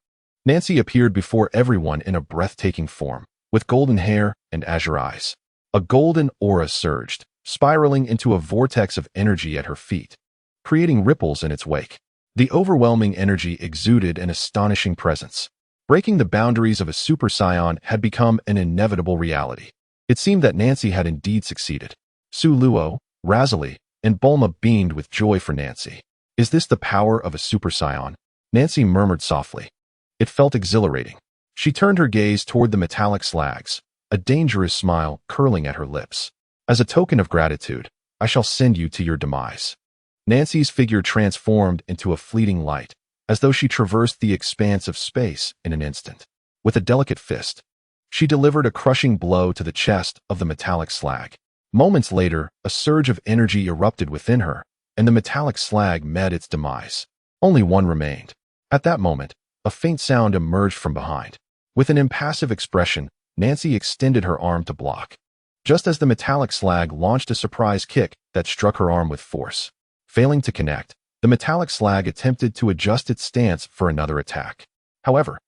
Nancy appeared before everyone in a breathtaking form, with golden hair and azure eyes. A golden aura surged, spiraling into a vortex of energy at her feet, creating ripples in its wake. The overwhelming energy exuded an astonishing presence. Breaking the boundaries of a super scion had become an inevitable reality. It seemed that Nancy had indeed succeeded. Su Luo, Razali, and Bulma beamed with joy for Nancy. Is this the power of a super scion? Nancy murmured softly. It felt exhilarating. She turned her gaze toward the metallic slags, a dangerous smile curling at her lips. As a token of gratitude, I shall send you to your demise. Nancy's figure transformed into a fleeting light, as though she traversed the expanse of space in an instant. With a delicate fist, she delivered a crushing blow to the chest of the metallic slag. Moments later, a surge of energy erupted within her, and the metallic slag met its demise. Only one remained. At that moment, a faint sound emerged from behind. With an impassive expression, Nancy extended her arm to block. Just as the metallic slag launched a surprise kick that struck her arm with force. Failing to connect, the metallic slag attempted to adjust its stance for another attack. However,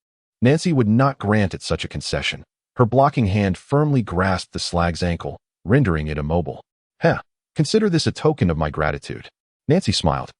Nancy would not grant it such a concession. Her blocking hand firmly grasped the slag's ankle, rendering it immobile. Consider this a token of my gratitude. Nancy smiled.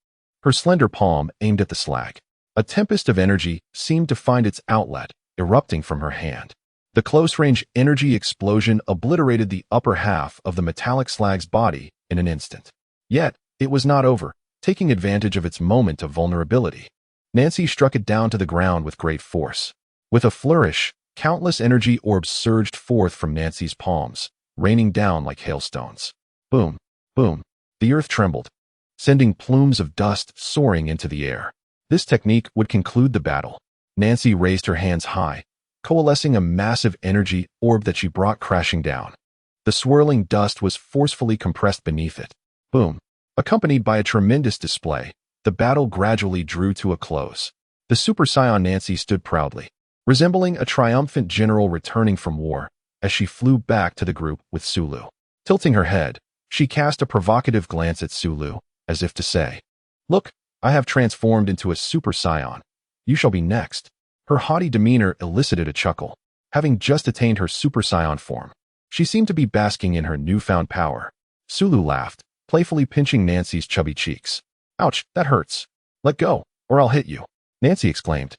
Her slender palm aimed at the slag. A tempest of energy seemed to find its outlet, erupting from her hand. The close-range energy explosion obliterated the upper half of the metallic slag's body in an instant. Yet, it was not over. Taking advantage of its moment of vulnerability, Nancy struck it down to the ground with great force. With a flourish, countless energy orbs surged forth from Nancy's palms, raining down like hailstones. Boom, boom. The earth trembled, sending plumes of dust soaring into the air. This technique would conclude the battle. Nancy raised her hands high, coalescing a massive energy orb that she brought crashing down. The swirling dust was forcefully compressed beneath it. Boom. Accompanied by a tremendous display, the battle gradually drew to a close. The Super Saiyan Nancy stood proudly, resembling a triumphant general returning from war, as she flew back to the group with Sulu. Tilting her head, she cast a provocative glance at Sulu, as if to say, "Look, I have transformed into a Super Saiyan. You shall be next." Her haughty demeanor elicited a chuckle. Having just attained her Super Saiyan form, she seemed to be basking in her newfound power. Sulu laughed, playfully pinching Nancy's chubby cheeks. "Ouch, that hurts. Let go, or I'll hit you," Nancy exclaimed,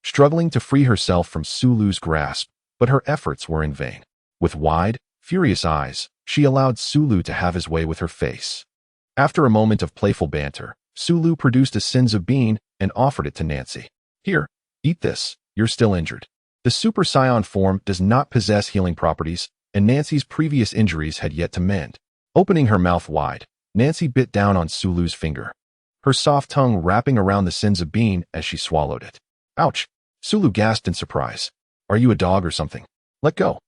struggling to free herself from Sulu's grasp, but her efforts were in vain. With wide, furious eyes, she allowed Sulu to have his way with her face. After a moment of playful banter, Sulu produced a senzu bean and offered it to Nancy. "Here, eat this, you're still injured." The Super Saiyan form does not possess healing properties, and Nancy's previous injuries had yet to mend. Opening her mouth wide, Nancy bit down on Sulu's finger, her soft tongue wrapping around the senzu bean as she swallowed it. "Ouch!" Sulu gasped in surprise. "Are you a dog or something? Let go."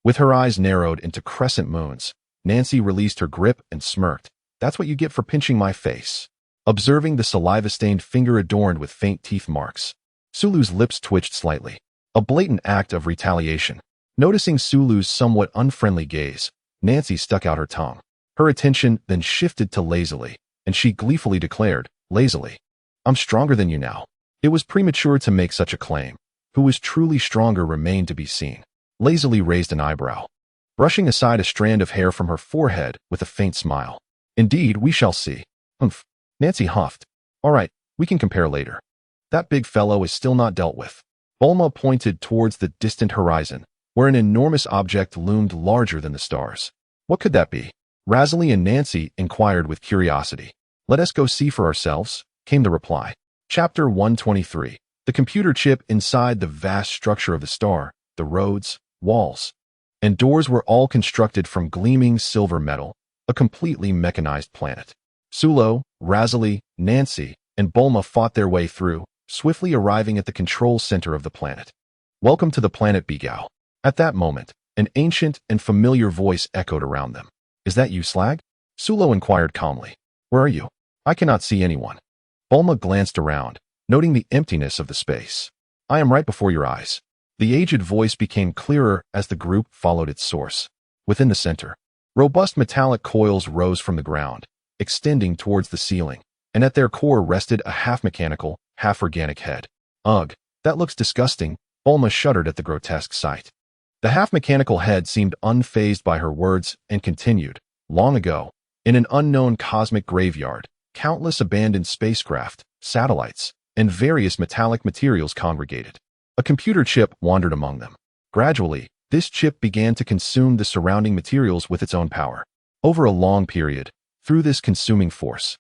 With her eyes narrowed into crescent moons, Nancy released her grip and smirked. "That's what you get for pinching my face." Observing the saliva-stained finger adorned with faint teeth marks, Sulu's lips twitched slightly, a blatant act of retaliation. Noticing Sulu's somewhat unfriendly gaze, Nancy stuck out her tongue. Her attention then shifted to Lazily, and she gleefully declared, "Lazily, I'm stronger than you now." It was premature to make such a claim. who was truly stronger remained to be seen, lazily raised an eyebrow, brushing aside a strand of hair from her forehead with a faint smile. Indeed, we shall see. Humph. Nancy huffed. All right, we can compare later. That big fellow is still not dealt with. Bulma pointed towards the distant horizon, where an enormous object loomed larger than the stars. What could that be? Razily and Nancy inquired with curiosity. Let us go see for ourselves, came the reply. Chapter 123. The computer chip inside the vast structure of the star, the roads, walls, and doors were all constructed from gleaming silver metal, a completely mechanized planet. Sulo, Razily, Nancy, and Bulma fought their way through, swiftly arriving at the control center of the planet. Welcome to the planet Begao. At that moment, an ancient and familiar voice echoed around them. Is that you, Slag? Sulo inquired calmly. Where are you? I cannot see anyone. Bulma glanced around, noting the emptiness of the space. I am right before your eyes. The aged voice became clearer as the group followed its source. Within the center, robust metallic coils rose from the ground, extending towards the ceiling, and at their core rested a half-mechanical, half-organic head. Ugh, that looks disgusting, Bulma shuddered at the grotesque sight. The half-mechanical head seemed unfazed by her words and continued. Long ago, in an unknown cosmic graveyard, countless abandoned spacecraft, satellites, and various metallic materials congregated. A computer chip wandered among them. Gradually, this chip began to consume the surrounding materials with its own power. Over a long period, through this consuming force,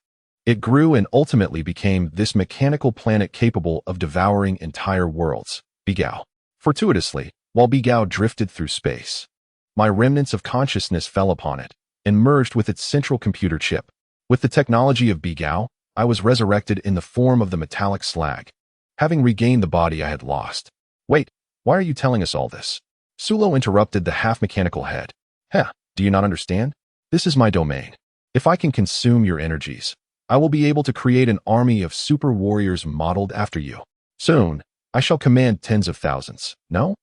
it grew and ultimately became this mechanical planet capable of devouring entire worlds, Begao. Fortuitously, while Begao drifted through space, my remnants of consciousness fell upon it and merged with its central computer chip. With the technology of Begao, I was resurrected in the form of the metallic slag, having regained the body I had lost. Wait, why are you telling us all this? Sulo interrupted the half-mechanical head. Heh, do you not understand? This is my domain. If I can consume your energies, I will be able to create an army of super warriors modeled after you. Soon, I shall command tens of thousands, no?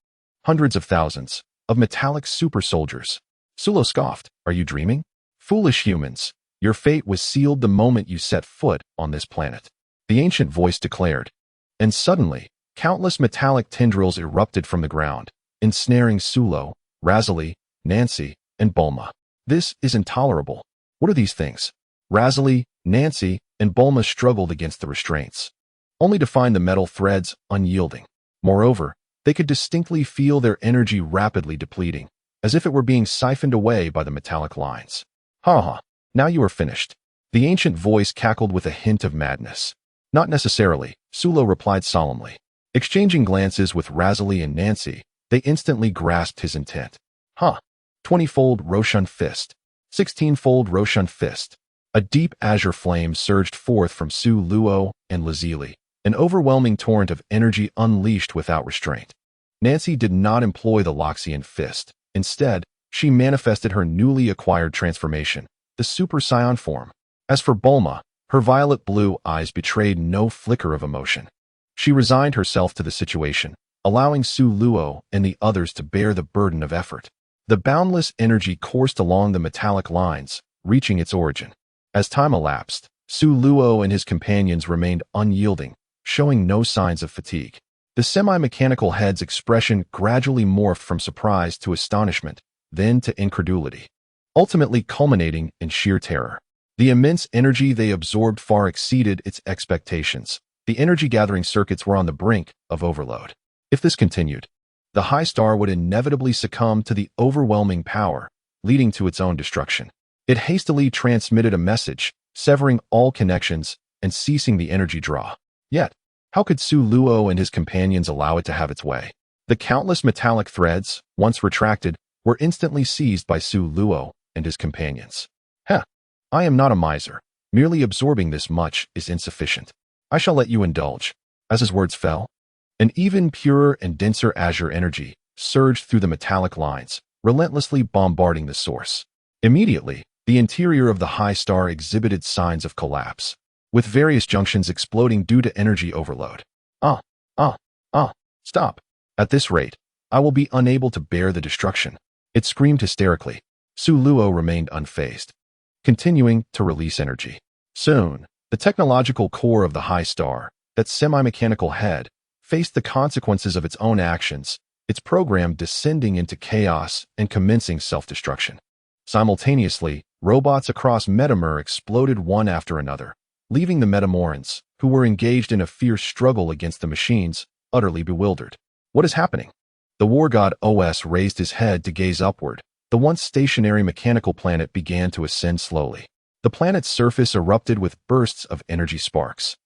Hundreds of thousands, of metallic super soldiers. Sulo scoffed. Are you dreaming? Foolish humans, your fate was sealed the moment you set foot on this planet, the ancient voice declared. And suddenly, countless metallic tendrils erupted from the ground, ensnaring Sulo, Razily, Nancy, and Bulma. This is intolerable. What are these things? Razily, Nancy, and Bulma struggled against the restraints, only to find the metal threads unyielding. Moreover, they could distinctly feel their energy rapidly depleting, as if it were being siphoned away by the metallic lines. Ha ha, now you are finished. The ancient voice cackled with a hint of madness. Not necessarily, Sulo replied solemnly. Exchanging glances with Razily and Nancy, they instantly grasped his intent. 20-fold Roshan Fist. 16-fold Roshan Fist. A deep azure flame surged forth from Su Luo and Lazili, an overwhelming torrent of energy unleashed without restraint. Nancy did not employ the Loxian Fist. Instead, she manifested her newly acquired transformation, the Super Saiyan form. As for Bulma, her violet blue eyes betrayed no flicker of emotion. She resigned herself to the situation, allowing Su Luo and the others to bear the burden of effort. The boundless energy coursed along the metallic lines, reaching its origin. As time elapsed, Su Luo and his companions remained unyielding, showing no signs of fatigue. The semi-mechanical head's expression gradually morphed from surprise to astonishment, then to incredulity, ultimately culminating in sheer terror. The immense energy they absorbed far exceeded its expectations. The energy-gathering circuits were on the brink of overload. If this continued, the high star would inevitably succumb to the overwhelming power, leading to its own destruction. It hastily transmitted a message, severing all connections and ceasing the energy draw. Yet, how could Su Luo and his companions allow it to have its way? The countless metallic threads, once retracted, were instantly seized by Su Luo and his companions. I am not a miser. Merely absorbing this much is insufficient. I shall let you indulge. As his words fell, an even purer and denser azure energy surged through the metallic lines, relentlessly bombarding the source. Immediately, the interior of the high star exhibited signs of collapse, with various junctions exploding due to energy overload. Stop. At this rate, I will be unable to bear the destruction. It screamed hysterically. Su Luo remained unfazed, continuing to release energy. Soon, the technological core of the high star, that semi-mechanical head, faced the consequences of its own actions, its program descending into chaos and commencing self-destruction. Simultaneously, robots across Metamor exploded one after another, leaving the Metamorans, who were engaged in a fierce struggle against the machines, utterly bewildered. What is happening? The war god Os raised his head to gaze upward. The once stationary mechanical planet began to ascend slowly. The planet's surface erupted with bursts of energy sparks.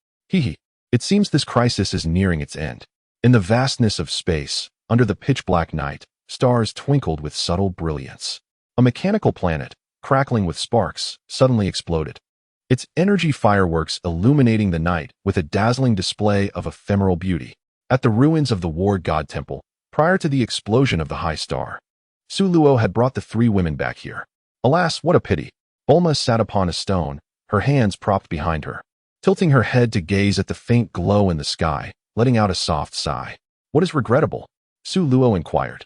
It seems this crisis is nearing its end. In the vastness of space, under the pitch-black night, stars twinkled with subtle brilliance. A mechanical planet, crackling with sparks, suddenly exploded. Its energy fireworks illuminating the night with a dazzling display of ephemeral beauty. At the ruins of the war god temple, prior to the explosion of the high star, Suluo had brought the three women back here. Alas, what a pity. Bulma sat upon a stone, her hands propped behind her, tilting her head to gaze at the faint glow in the sky, letting out a soft sigh. What is regrettable? Suluo inquired.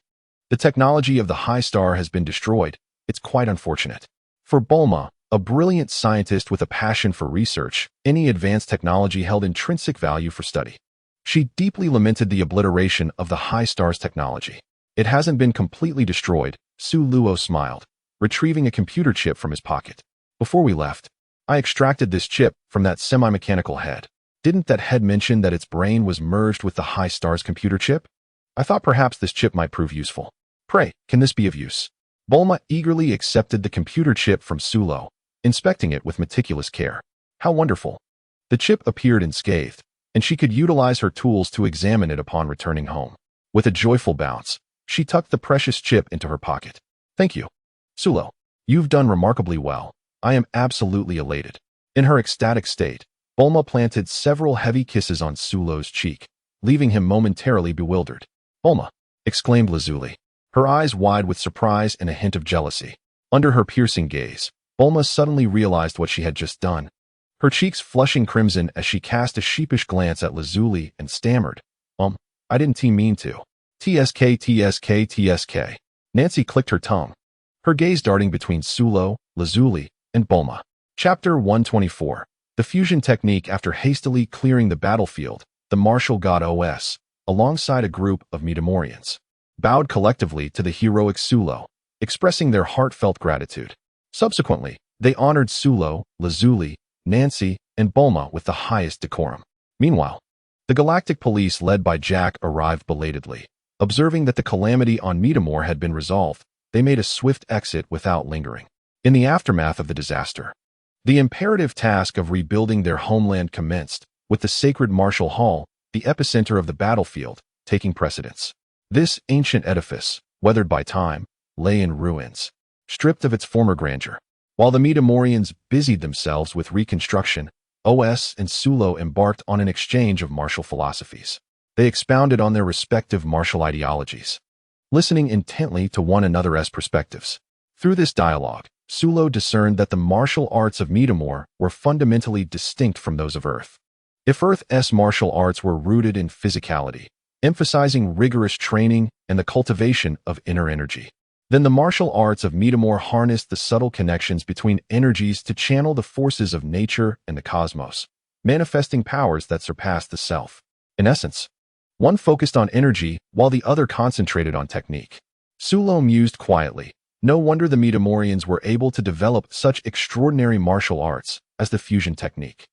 The technology of the high star has been destroyed. It's quite unfortunate. For Bulma, a brilliant scientist with a passion for research, any advanced technology held intrinsic value for study. She deeply lamented the obliteration of the high star's technology. It hasn't been completely destroyed, Suluo smiled, retrieving a computer chip from his pocket. Before we left, I extracted this chip from that semi-mechanical head. Didn't that head mention that its brain was merged with the high star's computer chip? I thought perhaps this chip might prove useful. Pray, can this be of use? Bulma eagerly accepted the computer chip from Suluo, inspecting it with meticulous care. How wonderful. The chip appeared unscathed, and she could utilize her tools to examine it upon returning home. With a joyful bounce, she tucked the precious chip into her pocket. Thank you. Suluo, you've done remarkably well. I am absolutely elated. In her ecstatic state, Bulma planted several heavy kisses on Suluo's cheek, leaving him momentarily bewildered. Bulma, exclaimed Lazuli, her eyes wide with surprise and a hint of jealousy. Under her piercing gaze, Bulma suddenly realized what she had just done. Her cheeks flushing crimson as she cast a sheepish glance at Lazuli and stammered, I didn't mean to. TSK. Nancy clicked her tongue, her gaze darting between Suluo, Lazuli, and Bulma. Chapter 124. The fusion technique. After hastily clearing the battlefield, the martial god Os, alongside a group of Metamorians, bowed collectively to the heroic Suluo, expressing their heartfelt gratitude. Subsequently, they honored Suluo, Lazuli, Nancy, and Bulma with the highest decorum. Meanwhile, the Galactic Police led by Jack arrived belatedly. Observing that the calamity on Metamor had been resolved, they made a swift exit without lingering. In the aftermath of the disaster, the imperative task of rebuilding their homeland commenced, with the sacred martial hall, the epicenter of the battlefield, taking precedence. This ancient edifice, weathered by time, lay in ruins, stripped of its former grandeur. While the Metamorians busied themselves with reconstruction, Os and Suluo embarked on an exchange of martial philosophies. They expounded on their respective martial ideologies, listening intently to one another's perspectives. Through this dialogue, Suluo discerned that the martial arts of Metamor were fundamentally distinct from those of Earth. If Earth's martial arts were rooted in physicality, emphasizing rigorous training and the cultivation of inner energy, then the martial arts of Metamor harnessed the subtle connections between energies to channel the forces of nature and the cosmos, manifesting powers that surpass the self. In essence, one focused on energy while the other concentrated on technique. Suluo mused quietly. No wonder the Metamorians were able to develop such extraordinary martial arts as the fusion technique.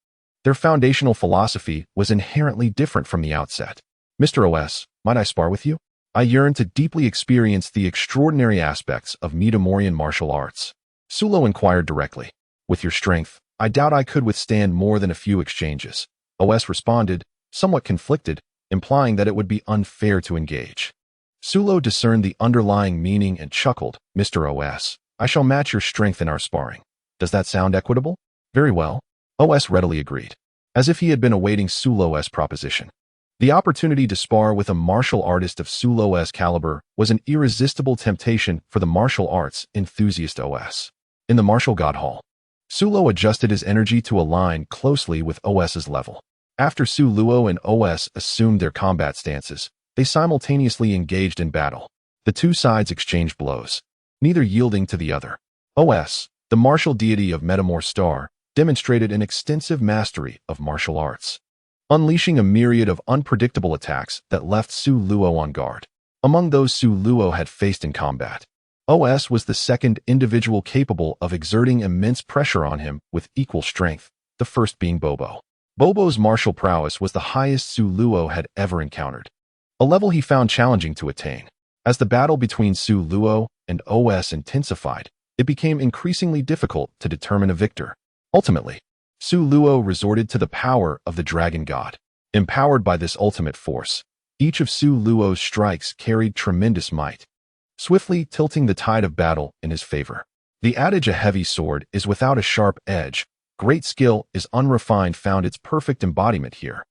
Their foundational philosophy was inherently different from the outset. Mr. Os, might I spar with you? I yearn to deeply experience the extraordinary aspects of Metamorian martial arts. Suluo inquired directly. With your strength, I doubt I could withstand more than a few exchanges. Os responded, somewhat conflicted, implying that it would be unfair to engage. Suluo discerned the underlying meaning and chuckled. Mr. Os, I shall match your strength in our sparring. Does that sound equitable? Very well. Os readily agreed, as if he had been awaiting Suluo's proposition. The opportunity to spar with a martial artist of Suluo's caliber was an irresistible temptation for the martial arts enthusiast Os. In the martial god hall, Suluo adjusted his energy to align closely with Os's level. After Suluo and Os assumed their combat stances, they simultaneously engaged in battle. The two sides exchanged blows, neither yielding to the other. Os, the martial deity of Metamor Star, demonstrated an extensive mastery of martial arts. unleashing a myriad of unpredictable attacks that left Su Luo on guard. Among those Su Luo had faced in combat, OS was the second individual capable of exerting immense pressure on him with equal strength, the first being Bobo. Bobo's martial prowess was the highest Su Luo had ever encountered, a level he found challenging to attain. As the battle between Su Luo and OS intensified, it became increasingly difficult to determine a victor. Ultimately, Su Luo resorted to the power of the Dragon God. Empowered by this ultimate force, each of Su Luo's strikes carried tremendous might, swiftly tilting the tide of battle in his favor. The adage "a heavy sword is without a sharp edge, great skill is unrefined" found its perfect embodiment here.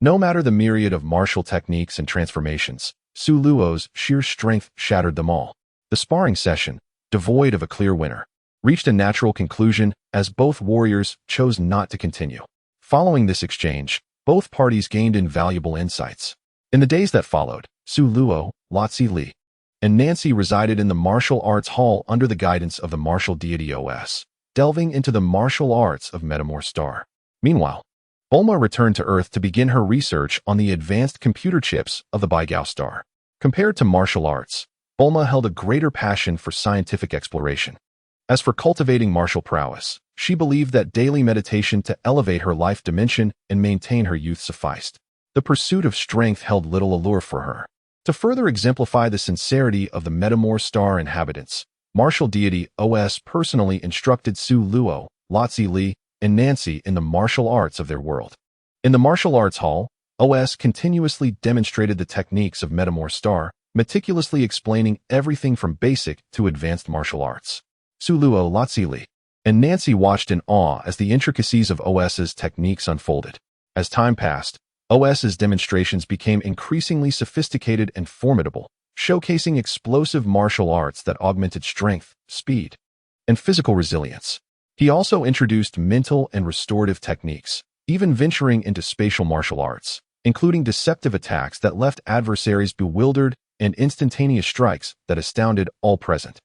No matter the myriad of martial techniques and transformations, Su Luo's sheer strength shattered them all. The sparring session, devoid of a clear winner, reached a natural conclusion as both warriors chose not to continue. Following this exchange, both parties gained invaluable insights. In the days that followed, Su Luo, Lotzi Li, and Nancy resided in the martial arts hall under the guidance of the martial deity OS, delving into the martial arts of Metamor Star. Meanwhile, Bulma returned to Earth to begin her research on the advanced computer chips of the Baigao Star. Compared to martial arts, Bulma held a greater passion for scientific exploration. As for cultivating martial prowess, she believed that daily meditation to elevate her life dimension and maintain her youth sufficed. The pursuit of strength held little allure for her. To further exemplify the sincerity of the Metamor Star inhabitants, martial deity OS personally instructed Su Luo, Lotzi Li, and Nancy in the martial arts of their world. In the martial arts hall, OS continuously demonstrated the techniques of Metamor Star, meticulously explaining everything from basic to advanced martial arts. Su Luo, Lotzi Li, and Nancy watched in awe as the intricacies of OS's techniques unfolded. As time passed, OS's demonstrations became increasingly sophisticated and formidable, showcasing explosive martial arts that augmented strength, speed, and physical resilience. He also introduced mental and restorative techniques, even venturing into spatial martial arts, including deceptive attacks that left adversaries bewildered and instantaneous strikes that astounded all present.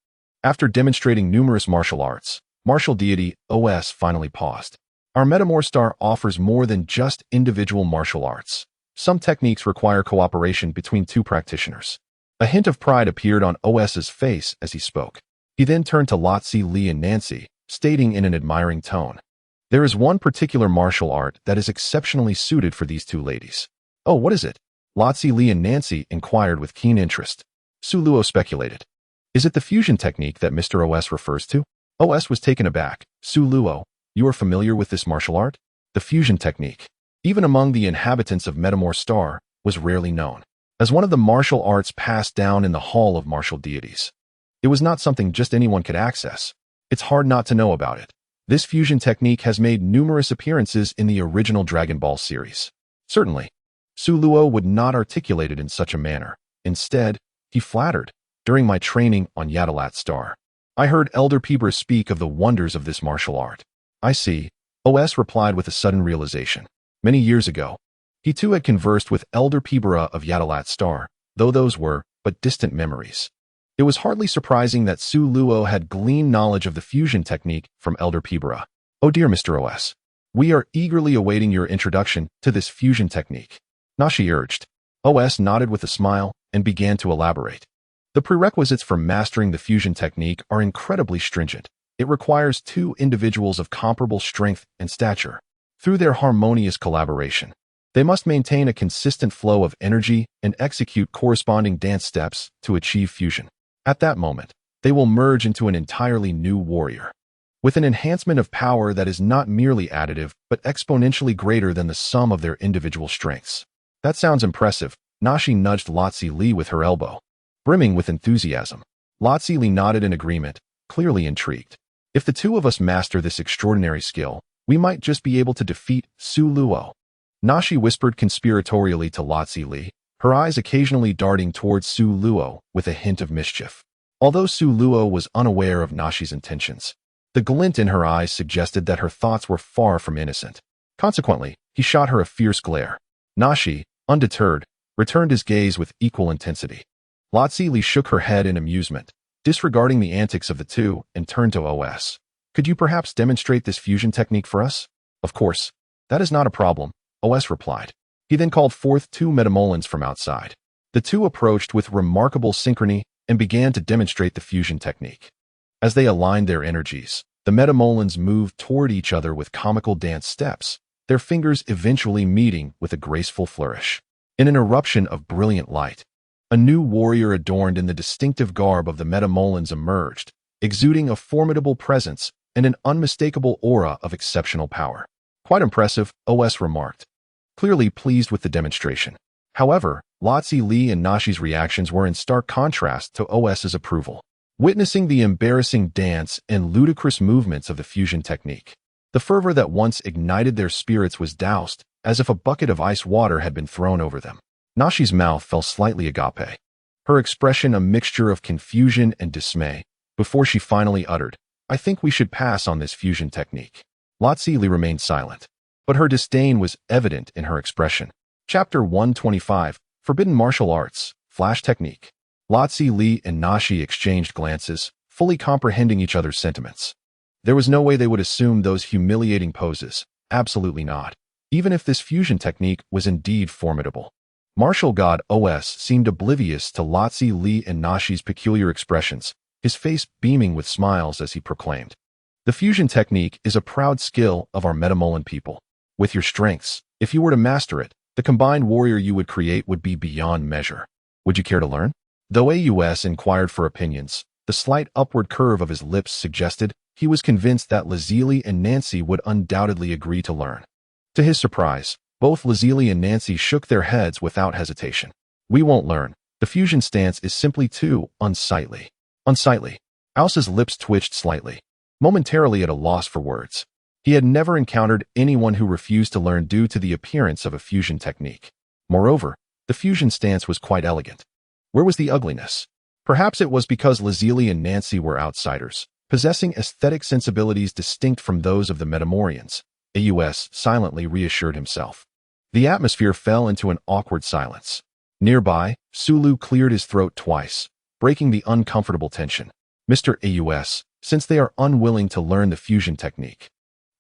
After demonstrating numerous martial arts, martial deity OS finally paused. Our Metamor Star offers more than just individual martial arts. Some techniques require cooperation between two practitioners. A hint of pride appeared on OS's face as he spoke. He then turned to Lotzi Li and Nancy, stating in an admiring tone, "There is one particular martial art that is exceptionally suited for these two ladies." "Oh, what is it?" Lotzi Li and Nancy inquired with keen interest. Su Luo speculated, "Is it the fusion technique that Mr. OS refers to?" OS was taken aback. "Su Luo, you are familiar with this martial art?" The fusion technique, even among the inhabitants of Metamor Star, was rarely known. As one of the martial arts passed down in the Hall of Martial Deities, it was not something just anyone could access. It's hard not to know about it. This fusion technique has made numerous appearances in the original Dragon Ball series. Certainly, Su Luo would not articulate it in such a manner. Instead, he flattered, "During my training on Yadalat Star, I heard Elder Beerus speak of the wonders of this martial art." "I see," OS replied with a sudden realization. Many years ago, he too had conversed with Elder Beerus of Yadalat Star, though those were but distant memories. It was hardly surprising that Su Luo had gleaned knowledge of the fusion technique from Elder Beerus. "Oh dear Mr. OS, we are eagerly awaiting your introduction to this fusion technique," Nashi urged. OS nodded with a smile and began to elaborate. "The prerequisites for mastering the fusion technique are incredibly stringent. It requires two individuals of comparable strength and stature. Through their harmonious collaboration, they must maintain a consistent flow of energy and execute corresponding dance steps to achieve fusion. At that moment, they will merge into an entirely new warrior, with an enhancement of power that is not merely additive but exponentially greater than the sum of their individual strengths." "That sounds impressive." Nashi nudged Lotzi Li with her elbow, brimming with enthusiasm. Lotzi Li nodded in agreement, clearly intrigued. "If the two of us master this extraordinary skill, we might just be able to defeat Su Luo." Nashi whispered conspiratorially to Lotzi Li, her eyes occasionally darting towards Su Luo with a hint of mischief. Although Su Luo was unaware of Nashi's intentions, the glint in her eyes suggested that her thoughts were far from innocent. Consequently, he shot her a fierce glare. Nashi, undeterred, returned his gaze with equal intensity. Lotzi Li shook her head in amusement, disregarding the antics of the two, and turned to OS. "Could you perhaps demonstrate this fusion technique for us?" "Of course. That is not a problem," OS replied. He then called forth two metamolens from outside. The two approached with remarkable synchrony and began to demonstrate the fusion technique. As they aligned their energies, the metamolens moved toward each other with comical dance steps, their fingers eventually meeting with a graceful flourish. In an eruption of brilliant light, a new warrior adorned in the distinctive garb of the metamolens emerged, exuding a formidable presence and an unmistakable aura of exceptional power. Quite impressive, OS remarked, clearly pleased with the demonstration. However, Lotzi Li and Nashi's reactions were in stark contrast to OS's approval. Witnessing the embarrassing dance and ludicrous movements of the fusion technique, the fervor that once ignited their spirits was doused, as if a bucket of ice water had been thrown over them. Nashi's mouth fell slightly agape, her expression a mixture of confusion and dismay, before she finally uttered, "I think we should pass on this fusion technique." Lotzi Li remained silent, but her disdain was evident in her expression. Chapter 125, Forbidden Martial Arts, Flash Technique. Lotzi Li and Nashi exchanged glances, fully comprehending each other's sentiments. There was no way they would assume those humiliating poses. Absolutely not. Even if this fusion technique was indeed formidable. Martial God OS seemed oblivious to Lotzi Li and Nashi's peculiar expressions, his face beaming with smiles as he proclaimed, "The fusion technique is a proud skill of our Metamolan people. With your strengths, if you were to master it, the combined warrior you would create would be beyond measure. Would you care to learn?" Though AUS inquired for opinions, the slight upward curve of his lips suggested he was convinced that Lazili and Nancy would undoubtedly agree to learn. To his surprise, both Lazili and Nancy shook their heads without hesitation. "We won't learn. The fusion stance is simply too unsightly." Unsightly. Alsa's lips twitched slightly, momentarily at a loss for words. He had never encountered anyone who refused to learn due to the appearance of a fusion technique. Moreover, the fusion stance was quite elegant. Where was the ugliness? Perhaps it was because Lazili and Nancy were outsiders, possessing aesthetic sensibilities distinct from those of the Metamorians. AUS silently reassured himself. The atmosphere fell into an awkward silence. Nearby, Sulu cleared his throat twice, breaking the uncomfortable tension. "Mr. AUS, since they are unwilling to learn the fusion technique,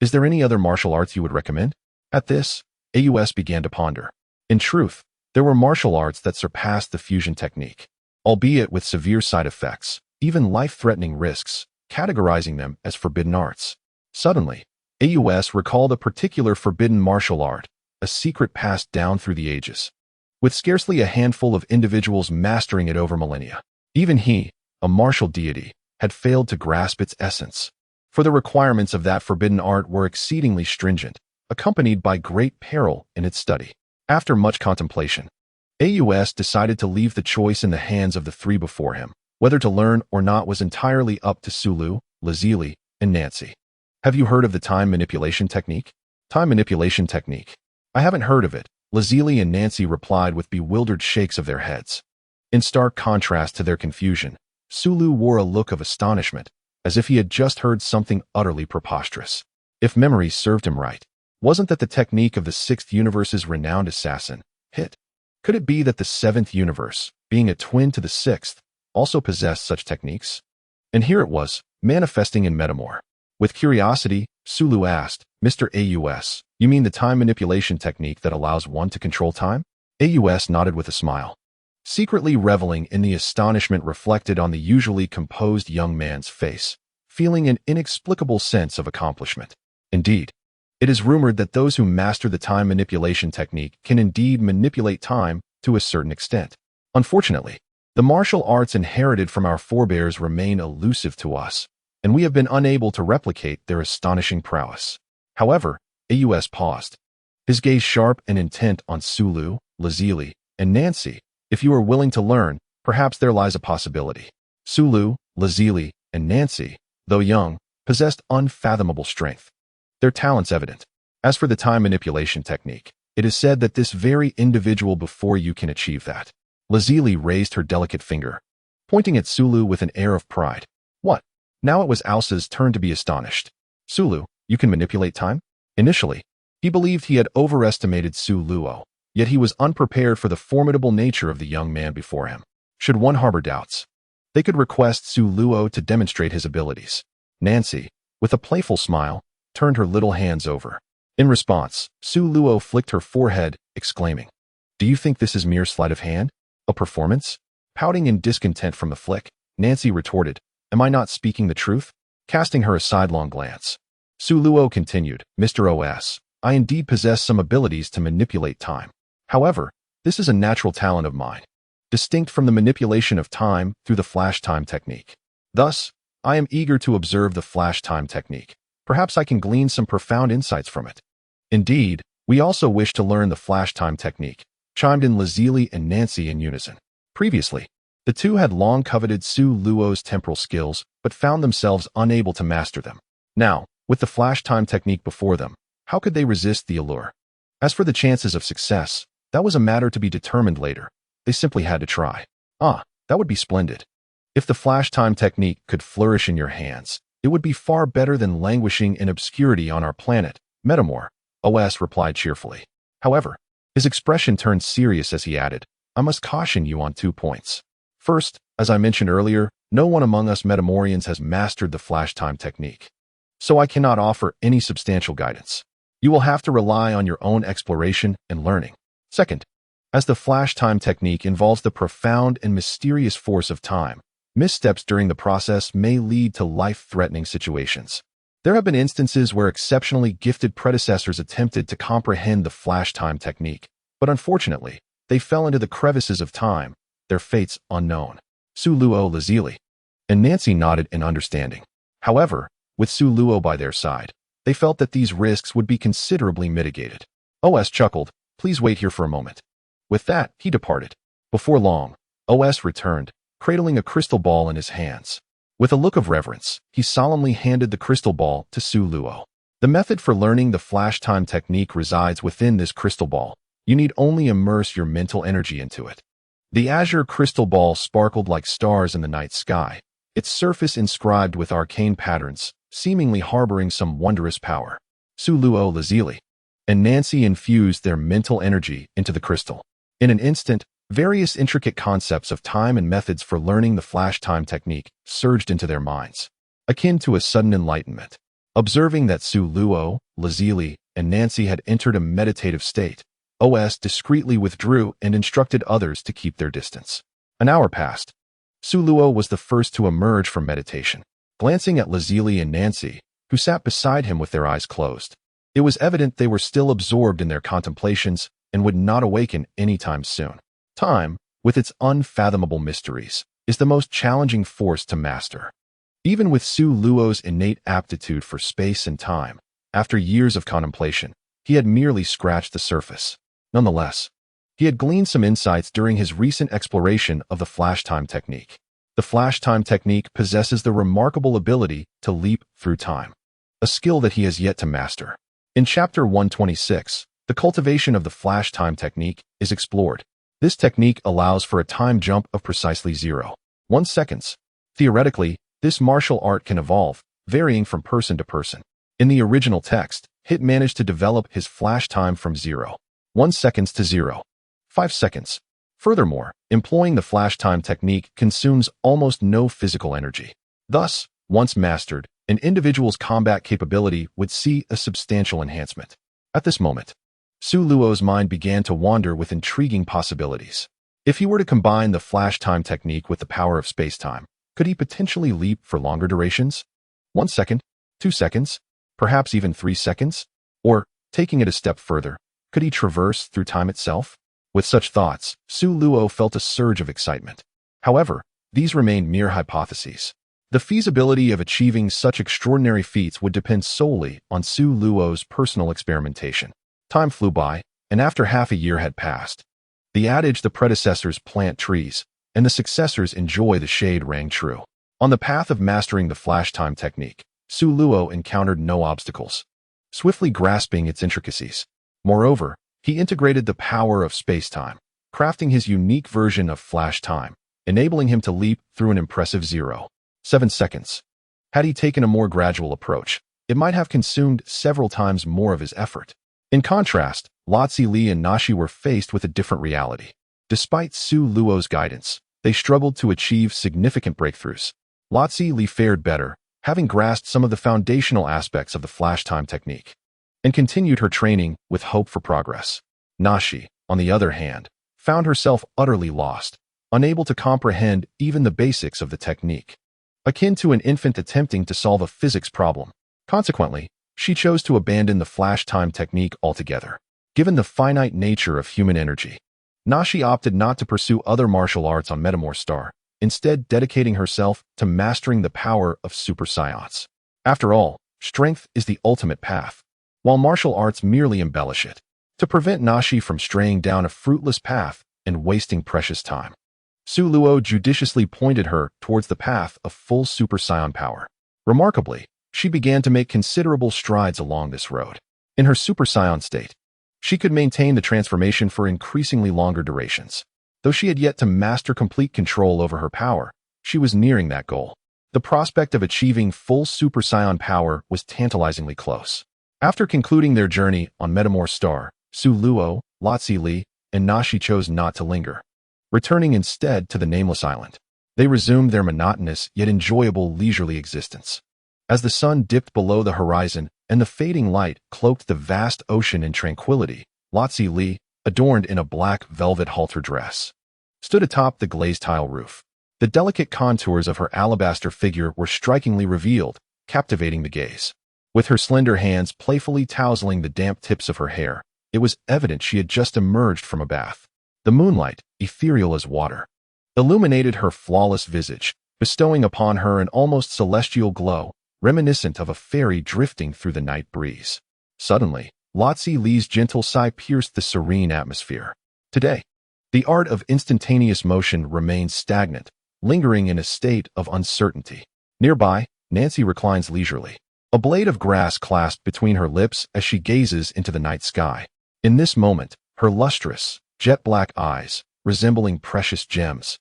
is there any other martial arts you would recommend?" At this, AUS began to ponder. In truth, there were martial arts that surpassed the fusion technique, albeit with severe side effects, even life-threatening risks, categorizing them as forbidden arts. Suddenly, AUS recalled a particular forbidden martial art, a secret passed down through the ages, with scarcely a handful of individuals mastering it over millennia. Even he, a martial deity, had failed to grasp its essence. For the requirements of that forbidden art were exceedingly stringent, accompanied by great peril in its study. After much contemplation, AUS decided to leave the choice in the hands of the three before him. Whether to learn or not was entirely up to Sulu, Lazili, and Nancy. "Have you heard of the time manipulation technique?" "Time manipulation technique? I haven't heard of it," Lazili and Nancy replied with bewildered shakes of their heads. In stark contrast to their confusion, Sulu wore a look of astonishment, as if he had just heard something utterly preposterous. If memory served him right, wasn't that the technique of the Sixth Universe's renowned assassin, Hit? Could it be that the Seventh Universe, being a twin to the Sixth, also possessed such techniques? And here it was, manifesting in Metamor. With curiosity, Sulu asked, "Mr. AUS, you mean the time manipulation technique that allows one to control time?" AUS nodded with a smile, secretly reveling in the astonishment reflected on the usually composed young man's face, feeling an inexplicable sense of accomplishment. Indeed, it is rumored that those who master the time manipulation technique can indeed manipulate time to a certain extent. Unfortunately, the martial arts inherited from our forebears remain elusive to us, and we have been unable to replicate their astonishing prowess. However, AUS paused, his gaze sharp and intent on Sulu, Lazili, and Nancy. "If you are willing to learn, perhaps there lies a possibility." Sulu, Lazili, and Nancy, though young, possessed unfathomable strength, their talents evident. As for the time manipulation technique, it is said that this very individual before you can achieve that. Lazili raised her delicate finger, pointing at Sulu with an air of pride. "What?" Now it was Alsa's turn to be astonished. "Sulu, you can manipulate time?" Initially, he believed he had overestimated Suluo, yet he was unprepared for the formidable nature of the young man before him. Should one harbor doubts, they could request Suluo to demonstrate his abilities. Nancy, with a playful smile, turned her little hands over. In response, Su Luo flicked her forehead, exclaiming, "Do you think this is mere sleight of hand? A performance?" Pouting in discontent from the flick, Nancy retorted, "Am I not speaking the truth?" Casting her a sidelong glance. Su Luo continued, "Mr. OS, I indeed possess some abilities to manipulate time. However, this is a natural talent of mine, distinct from the manipulation of time through the flash time technique. Thus, I am eager to observe the flash time technique. Perhaps I can glean some profound insights from it." "Indeed, we also wish to learn the flash time technique," chimed in Lazili and Nancy in unison. Previously, the two had long coveted Su Luo's temporal skills, but found themselves unable to master them. Now, with the flash time technique before them, how could they resist the allure? As for the chances of success, that was a matter to be determined later. They simply had to try. That would be splendid. If the flash time technique could flourish in your hands, it would be far better than languishing in obscurity on our planet, Metamor, OS replied cheerfully. However, his expression turned serious as he added, "I must caution you on 2 points. First, as I mentioned earlier, no one among us Metamorians has mastered the flash time technique, so I cannot offer any substantial guidance. You will have to rely on your own exploration and learning. Second, as the flash time technique involves the profound and mysterious force of time, missteps during the process may lead to life-threatening situations. There have been instances where exceptionally gifted predecessors attempted to comprehend the flash time technique, but unfortunately, they fell into the crevices of time, their fates unknown." Su Luo Lazili and Nancy nodded in understanding. However, with Su Luo by their side, they felt that these risks would be considerably mitigated. OS chuckled, "Please wait here for a moment." With that, he departed. Before long, OS returned, cradling a crystal ball in his hands. With a look of reverence, he solemnly handed the crystal ball to Su Luo. "The method for learning the flash time technique resides within this crystal ball. You need only immerse your mental energy into it." The azure crystal ball sparkled like stars in the night sky, its surface inscribed with arcane patterns, seemingly harboring some wondrous power. Su Luo Lazili and Nancy infused their mental energy into the crystal. In an instant, various intricate concepts of time and methods for learning the flash time technique surged into their minds, akin to a sudden enlightenment. Observing that Su Luo, Lazili, and Nancy had entered a meditative state, OS discreetly withdrew and instructed others to keep their distance. An hour passed. Su Luo was the first to emerge from meditation, glancing at Lazili and Nancy, who sat beside him with their eyes closed. It was evident they were still absorbed in their contemplations and would not awaken anytime soon. Time, with its unfathomable mysteries, is the most challenging force to master. Even with Su Luo's innate aptitude for space and time, after years of contemplation, he had merely scratched the surface. Nonetheless, he had gleaned some insights during his recent exploration of the flash time technique. The flash time technique possesses the remarkable ability to leap through time, a skill that he has yet to master. In Chapter 126, the cultivation of the flash time technique is explored. This technique allows for a time jump of precisely 0.1 seconds. Theoretically, this martial art can evolve, varying from person to person. In the original text, Hit managed to develop his flash time from 0.1 seconds to 0.5 seconds. Furthermore, employing the flash time technique consumes almost no physical energy. Thus, once mastered, an individual's combat capability would see a substantial enhancement. At this moment, Su Luo's mind began to wander with intriguing possibilities. If he were to combine the flash time technique with the power of space-time, could he potentially leap for longer durations? 1 second, 2 seconds, perhaps even 3 seconds? Or, taking it a step further, could he traverse through time itself? With such thoughts, Su Luo felt a surge of excitement. However, these remained mere hypotheses. The feasibility of achieving such extraordinary feats would depend solely on Su Luo's personal experimentation. Time flew by, and after half a year had passed, the adage "the predecessors plant trees, and the successors enjoy the shade" rang true. On the path of mastering the flash time technique, Su Luo encountered no obstacles, swiftly grasping its intricacies. Moreover, he integrated the power of space-time, crafting his unique version of flash time, enabling him to leap through an impressive 0.7 seconds. Had he taken a more gradual approach, it might have consumed several times more of his effort. In contrast, Lotzi Li and Nashi were faced with a different reality. Despite Su Luo's guidance, they struggled to achieve significant breakthroughs. Lotzi Li fared better, having grasped some of the foundational aspects of the flash time technique. and continued her training with hope for progress. Nashi, on the other hand, found herself utterly lost, unable to comprehend even the basics of the technique. Akin to an infant attempting to solve a physics problem. Consequently, she chose to abandon the flash time technique altogether. Given the finite nature of human energy, Nashi opted not to pursue other martial arts on Metamor Star, instead dedicating herself to mastering the power of Super Saiyan's. After all, strength is the ultimate path, while martial arts merely embellish it, to prevent Nashi from straying down a fruitless path and wasting precious time. Su Luo judiciously pointed her towards the path of full Super Saiyan power. Remarkably, she began to make considerable strides along this road. In her Super Saiyan state, she could maintain the transformation for increasingly longer durations. Though she had yet to master complete control over her power, she was nearing that goal. The prospect of achieving full Super Saiyan power was tantalizingly close. After concluding their journey on Metamor Star, Su Luo, Lotzi Li, and Nashi chose not to linger, returning instead to the nameless island. They resumed their monotonous yet enjoyable leisurely existence. As the sun dipped below the horizon and the fading light cloaked the vast ocean in tranquility, Lotzi Li, adorned in a black velvet halter dress, stood atop the glazed tile roof. The delicate contours of her alabaster figure were strikingly revealed, captivating the gaze. With her slender hands playfully tousling the damp tips of her hair, it was evident she had just emerged from a bath. The moonlight, ethereal as water, illuminated her flawless visage, bestowing upon her an almost celestial glow, reminiscent of a fairy drifting through the night breeze. Suddenly, Lotzi Li's gentle sigh pierced the serene atmosphere. Today, the art of instantaneous motion remains stagnant, lingering in a state of uncertainty. Nearby, Nancy reclines leisurely, a blade of grass clasped between her lips as she gazes into the night sky. In this moment, her lustrous, jet-black eyes, resembling precious gems,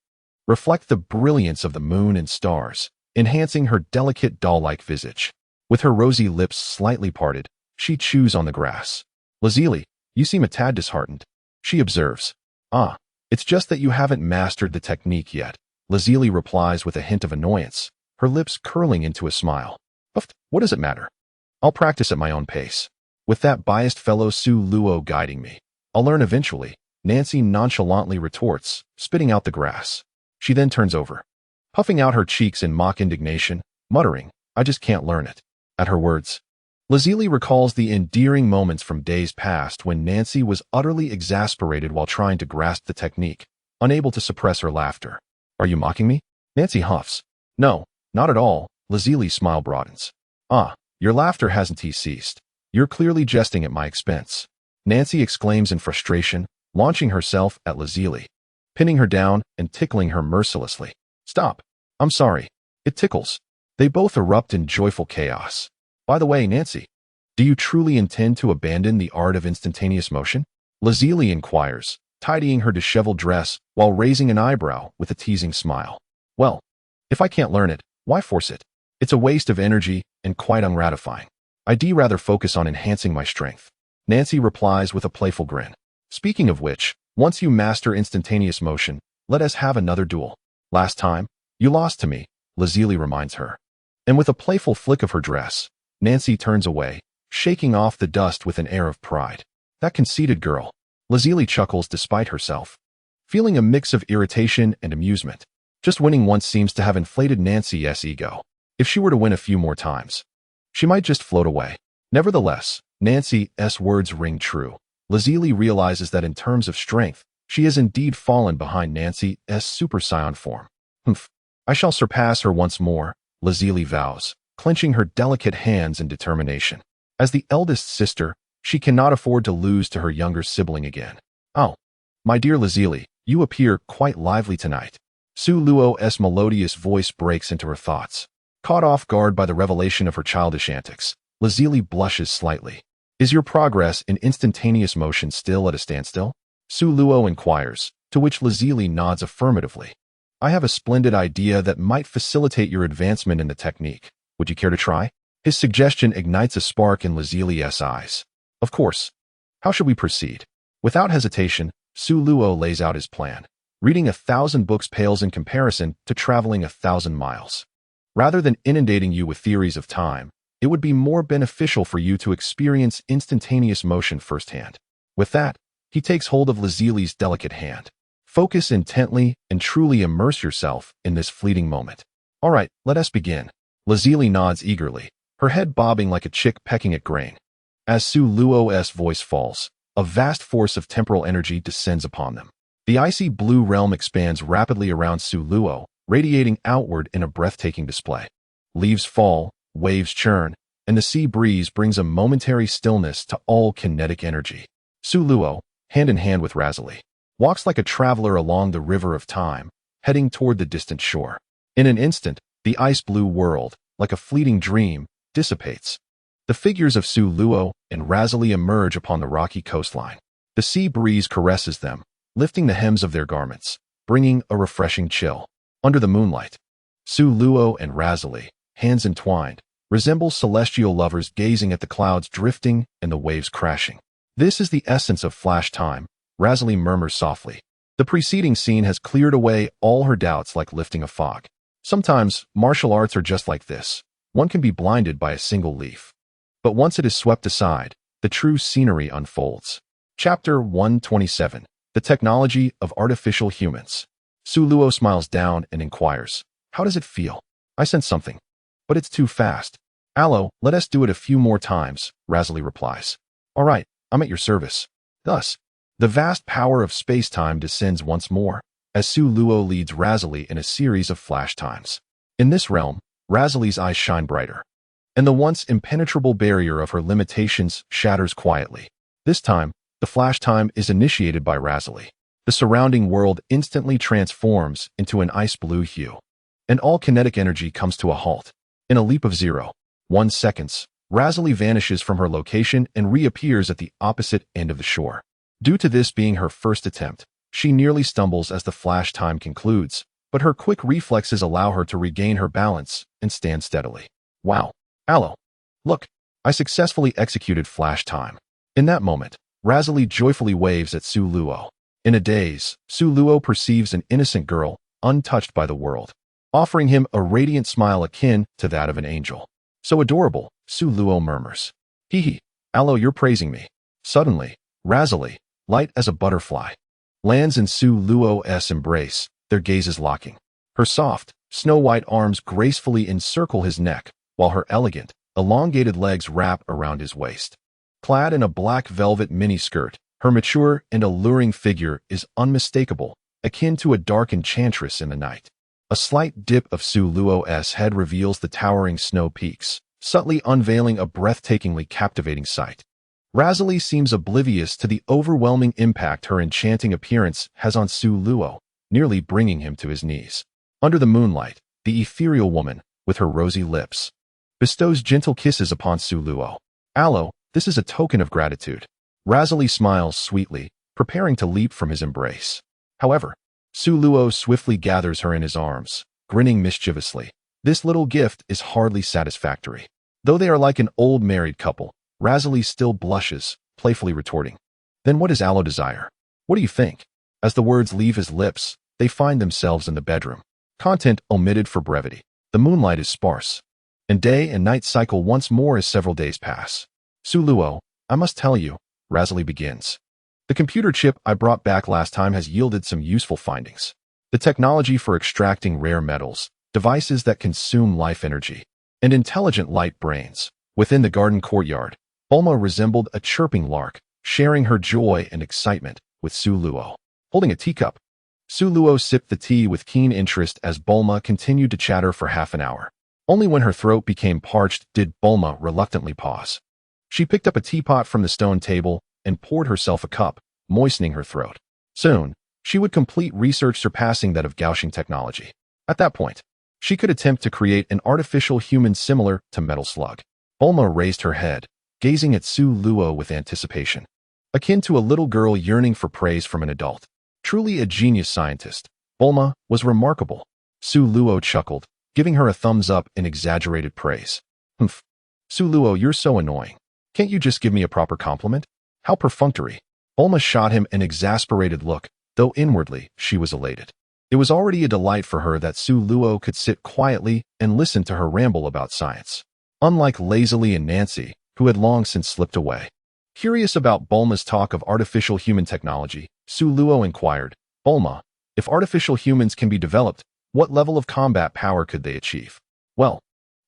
reflect the brilliance of the moon and stars, enhancing her delicate doll-like visage. With her rosy lips slightly parted, she chews on the grass. Lazili, you seem a tad disheartened, she observes. Ah, it's just that you haven't mastered the technique yet, Lazili replies with a hint of annoyance, her lips curling into a smile. What does it matter? I'll practice at my own pace. With that biased fellow Su Luo guiding me, I'll learn eventually, Nancy nonchalantly retorts, spitting out the grass. She then turns over, puffing out her cheeks in mock indignation, muttering, I just can't learn it. At her words, Lazili recalls the endearing moments from days past when Nancy was utterly exasperated while trying to grasp the technique, unable to suppress her laughter. Are you mocking me? Nancy huffs. No, not at all, Lazili's smile broadens. Ah, your laughter hasn't ceased. You're clearly jesting at my expense. Nancy exclaims in frustration, launching herself at Lazili, pinning her down and tickling her mercilessly. Stop. I'm sorry. It tickles. They both erupt in joyful chaos. By the way, Nancy, do you truly intend to abandon the art of instantaneous motion? Lazili inquires, tidying her disheveled dress while raising an eyebrow with a teasing smile. Well, if I can't learn it, why force it? It's a waste of energy and quite ungratifying. I'd rather focus on enhancing my strength. Nancy replies with a playful grin. Speaking of which, once you master instantaneous motion, let us have another duel. Last time, you lost to me, Lazili reminds her. And with a playful flick of her dress, Nancy turns away, shaking off the dust with an air of pride. That conceited girl. Lazili chuckles despite herself, feeling a mix of irritation and amusement. Just winning once seems to have inflated Nancy's ego. If she were to win a few more times, she might just float away. Nevertheless, Nancy's words ring true. Lazili realizes that in terms of strength, she has indeed fallen behind Nancy's Super Saiyan form. I shall surpass her once more, Lazili vows, clenching her delicate hands in determination. As the eldest sister, she cannot afford to lose to her younger sibling again. Oh, my dear Lazili, you appear quite lively tonight. Su Luo's melodious voice breaks into her thoughts. Caught off guard by the revelation of her childish antics, Lazili blushes slightly. Is your progress in instantaneous motion still at a standstill? Su Luo inquires, to which Lazili nods affirmatively. I have a splendid idea that might facilitate your advancement in the technique. Would you care to try? His suggestion ignites a spark in Lazili's eyes. Of course. How should we proceed? Without hesitation, Su Luo lays out his plan. Reading 1,000 books pales in comparison to traveling 1,000 miles. Rather than inundating you with theories of time, it would be more beneficial for you to experience instantaneous motion firsthand. With that, he takes hold of Lazili's delicate hand. Focus intently and truly immerse yourself in this fleeting moment. All right, let us begin. Lazili nods eagerly, her head bobbing like a chick pecking at grain. As Su Luo's voice falls, a vast force of temporal energy descends upon them. The icy blue realm expands rapidly around Su Luo, radiating outward in a breathtaking display. Leaves fall, waves churn, and the sea breeze brings a momentary stillness to all kinetic energy. Su Luo, hand in hand with Razili, walks like a traveler along the river of time, heading toward the distant shore. In an instant, the ice-blue world, like a fleeting dream, dissipates. The figures of Su Luo and Razili emerge upon the rocky coastline. The sea breeze caresses them, lifting the hems of their garments, bringing a refreshing chill. Under the moonlight, Su Luo and Razili, hands entwined, resemble celestial lovers gazing at the clouds drifting and the waves crashing. This is the essence of flash time, Razili murmurs softly. The preceding scene has cleared away all her doubts like lifting a fog. Sometimes, martial arts are just like this. One can be blinded by a single leaf. But once it is swept aside, the true scenery unfolds. Chapter 127. The Technology of Artificial Humans. Su Luo smiles down and inquires, "How does it feel?" "I sense something. But it's too fast." "Alo, let us do it a few more times," Razili replies. "All right, I'm at your service." Thus, the vast power of space-time descends once more, as Su Luo leads Razili in a series of flash times. In this realm, Razili's eyes shine brighter, and the once impenetrable barrier of her limitations shatters quietly. This time, the flash time is initiated by Razili. The surrounding world instantly transforms into an ice-blue hue, and all kinetic energy comes to a halt. In a leap of 0.1 seconds, Razili vanishes from her location and reappears at the opposite end of the shore. Due to this being her first attempt, she nearly stumbles as the flash time concludes, but her quick reflexes allow her to regain her balance and stand steadily. "Wow. Alo. Look, I successfully executed flash time." In that moment, Razili joyfully waves at Su Luo. In a daze, Su Luo perceives an innocent girl, untouched by the world, offering him a radiant smile akin to that of an angel. "So adorable," Su Luo murmurs. "Hee, Alo, you're praising me." Suddenly, Razili, light as a butterfly, lands in Su Luo's embrace, their gazes locking. Her soft, snow-white arms gracefully encircle his neck, while her elegant, elongated legs wrap around his waist. Clad in a black velvet miniskirt, her mature and alluring figure is unmistakable, akin to a dark enchantress in the night. A slight dip of Su Luo's head reveals the towering snow peaks, subtly unveiling a breathtakingly captivating sight. Razili seems oblivious to the overwhelming impact her enchanting appearance has on Su Luo, nearly bringing him to his knees. Under the moonlight, the ethereal woman, with her rosy lips, bestows gentle kisses upon Su Luo. "Alo, this is a token of gratitude." Razili smiles sweetly, preparing to leap from his embrace. However, Su Luo swiftly gathers her in his arms, grinning mischievously. This little gift is hardly satisfactory. Though they are like an old married couple, Razili still blushes, playfully retorting, "Then what does Alo desire? What do you think?" As the words leave his lips, they find themselves in the bedroom. Content omitted for brevity. The moonlight is sparse, and day and night cycle once more as several days pass. "Su Luo, I must tell you," Razili begins. "The computer chip I brought back last time has yielded some useful findings. The technology for extracting rare metals, devices that consume life energy, and intelligent light brains." Within the garden courtyard, Bulma resembled a chirping lark, sharing her joy and excitement with Su Luo. Holding a teacup, Su Luo sipped the tea with keen interest as Bulma continued to chatter for half an hour. Only when her throat became parched did Bulma reluctantly pause. She picked up a teapot from the stone table and poured herself a cup, moistening her throat. Soon, she would complete research surpassing that of Gaussian technology. At that point, she could attempt to create an artificial human similar to Metal Slug. Bulma raised her head, gazing at Su Luo with anticipation, akin to a little girl yearning for praise from an adult. Truly a genius scientist, Bulma was remarkable. Su Luo chuckled, giving her a thumbs up in exaggerated praise. "Humph. Su Luo, you're so annoying. Can't you just give me a proper compliment? How perfunctory." Bulma shot him an exasperated look, though inwardly she was elated. It was already a delight for her that Su Luo could sit quietly and listen to her ramble about science. unlike Lazily and Nancy, who had long since slipped away. Curious about Bulma's talk of artificial human technology, Su Luo inquired, "Bulma, if artificial humans can be developed, what level of combat power could they achieve?" "Well,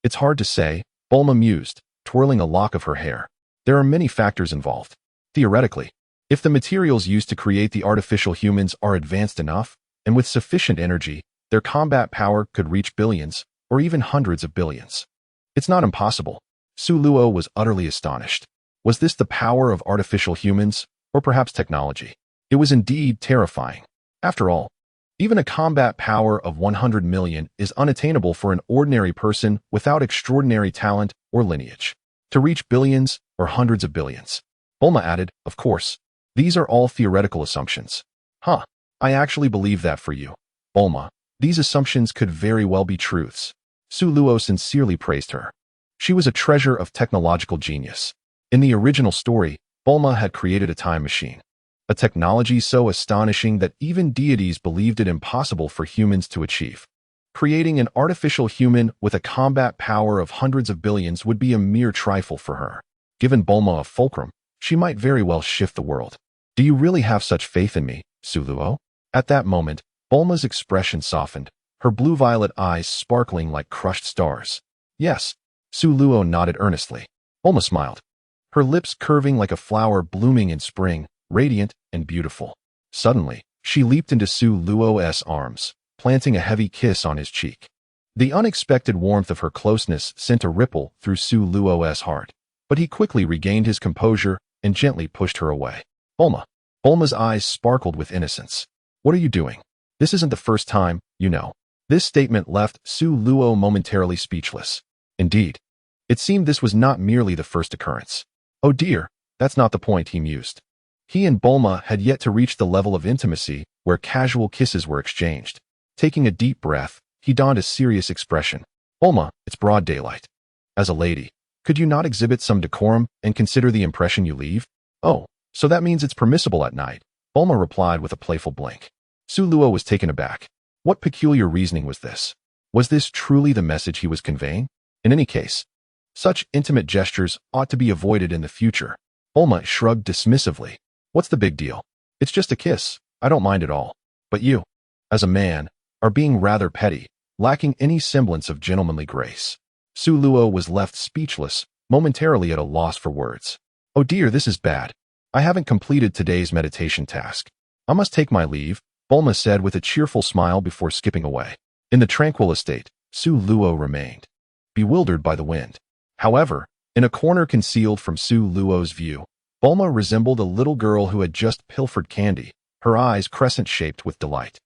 it's hard to say," Bulma mused, twirling a lock of her hair. "There are many factors involved. Theoretically, if the materials used to create the artificial humans are advanced enough, and with sufficient energy, their combat power could reach billions, or even hundreds of billions. It's not impossible." Su Luo was utterly astonished. Was this the power of artificial humans, or perhaps technology? It was indeed terrifying. After all, even a combat power of 100 million is unattainable for an ordinary person without extraordinary talent or lineage. To reach billions or hundreds of billions. Bulma added, "Of course, these are all theoretical assumptions." "Huh, I actually believe that for you, Bulma. These assumptions could very well be truths." Su Luo sincerely praised her. She was a treasure of technological genius. In the original story, Bulma had created a time machine. A technology so astonishing that even deities believed it impossible for humans to achieve. Creating an artificial human with a combat power of hundreds of billions would be a mere trifle for her. Given Bulma a fulcrum, she might very well shift the world. "Do you really have such faith in me, Su Luo?" At that moment, Bulma's expression softened, her blue-violet eyes sparkling like crushed stars. "Yes." Su Luo nodded earnestly. Bulma smiled, her lips curving like a flower blooming in spring, radiant and beautiful. Suddenly, she leaped into Su Luo's arms, planting a heavy kiss on his cheek. The unexpected warmth of her closeness sent a ripple through Su Luo's heart, but he quickly regained his composure and gently pushed her away. "Bulma." Bulma's eyes sparkled with innocence. "What are you doing? This isn't the first time, you know." This statement left Su Luo momentarily speechless. Indeed, it seemed this was not merely the first occurrence. "Oh dear, that's not the point," he mused. He and Bulma had yet to reach the level of intimacy where casual kisses were exchanged. Taking a deep breath, he donned a serious expression. "Bulma, it's broad daylight. As a lady, could you not exhibit some decorum and consider the impression you leave?" "Oh, so that means it's permissible at night," Bulma replied with a playful blink. Su Luo was taken aback. What peculiar reasoning was this? Was this truly the message he was conveying? In any case, such intimate gestures ought to be avoided in the future. Bulma shrugged dismissively. "What's the big deal? It's just a kiss. I don't mind at all. But you, as a man, are being rather petty, lacking any semblance of gentlemanly grace." Su Luo was left speechless, momentarily at a loss for words. "Oh dear, this is bad. I haven't completed today's meditation task. I must take my leave," Bulma said with a cheerful smile before skipping away. In the tranquil estate, Su Luo remained, bewildered by the wind. However, in a corner concealed from Su Luo's view, Bulma resembled a little girl who had just pilfered candy, her eyes crescent-shaped with delight.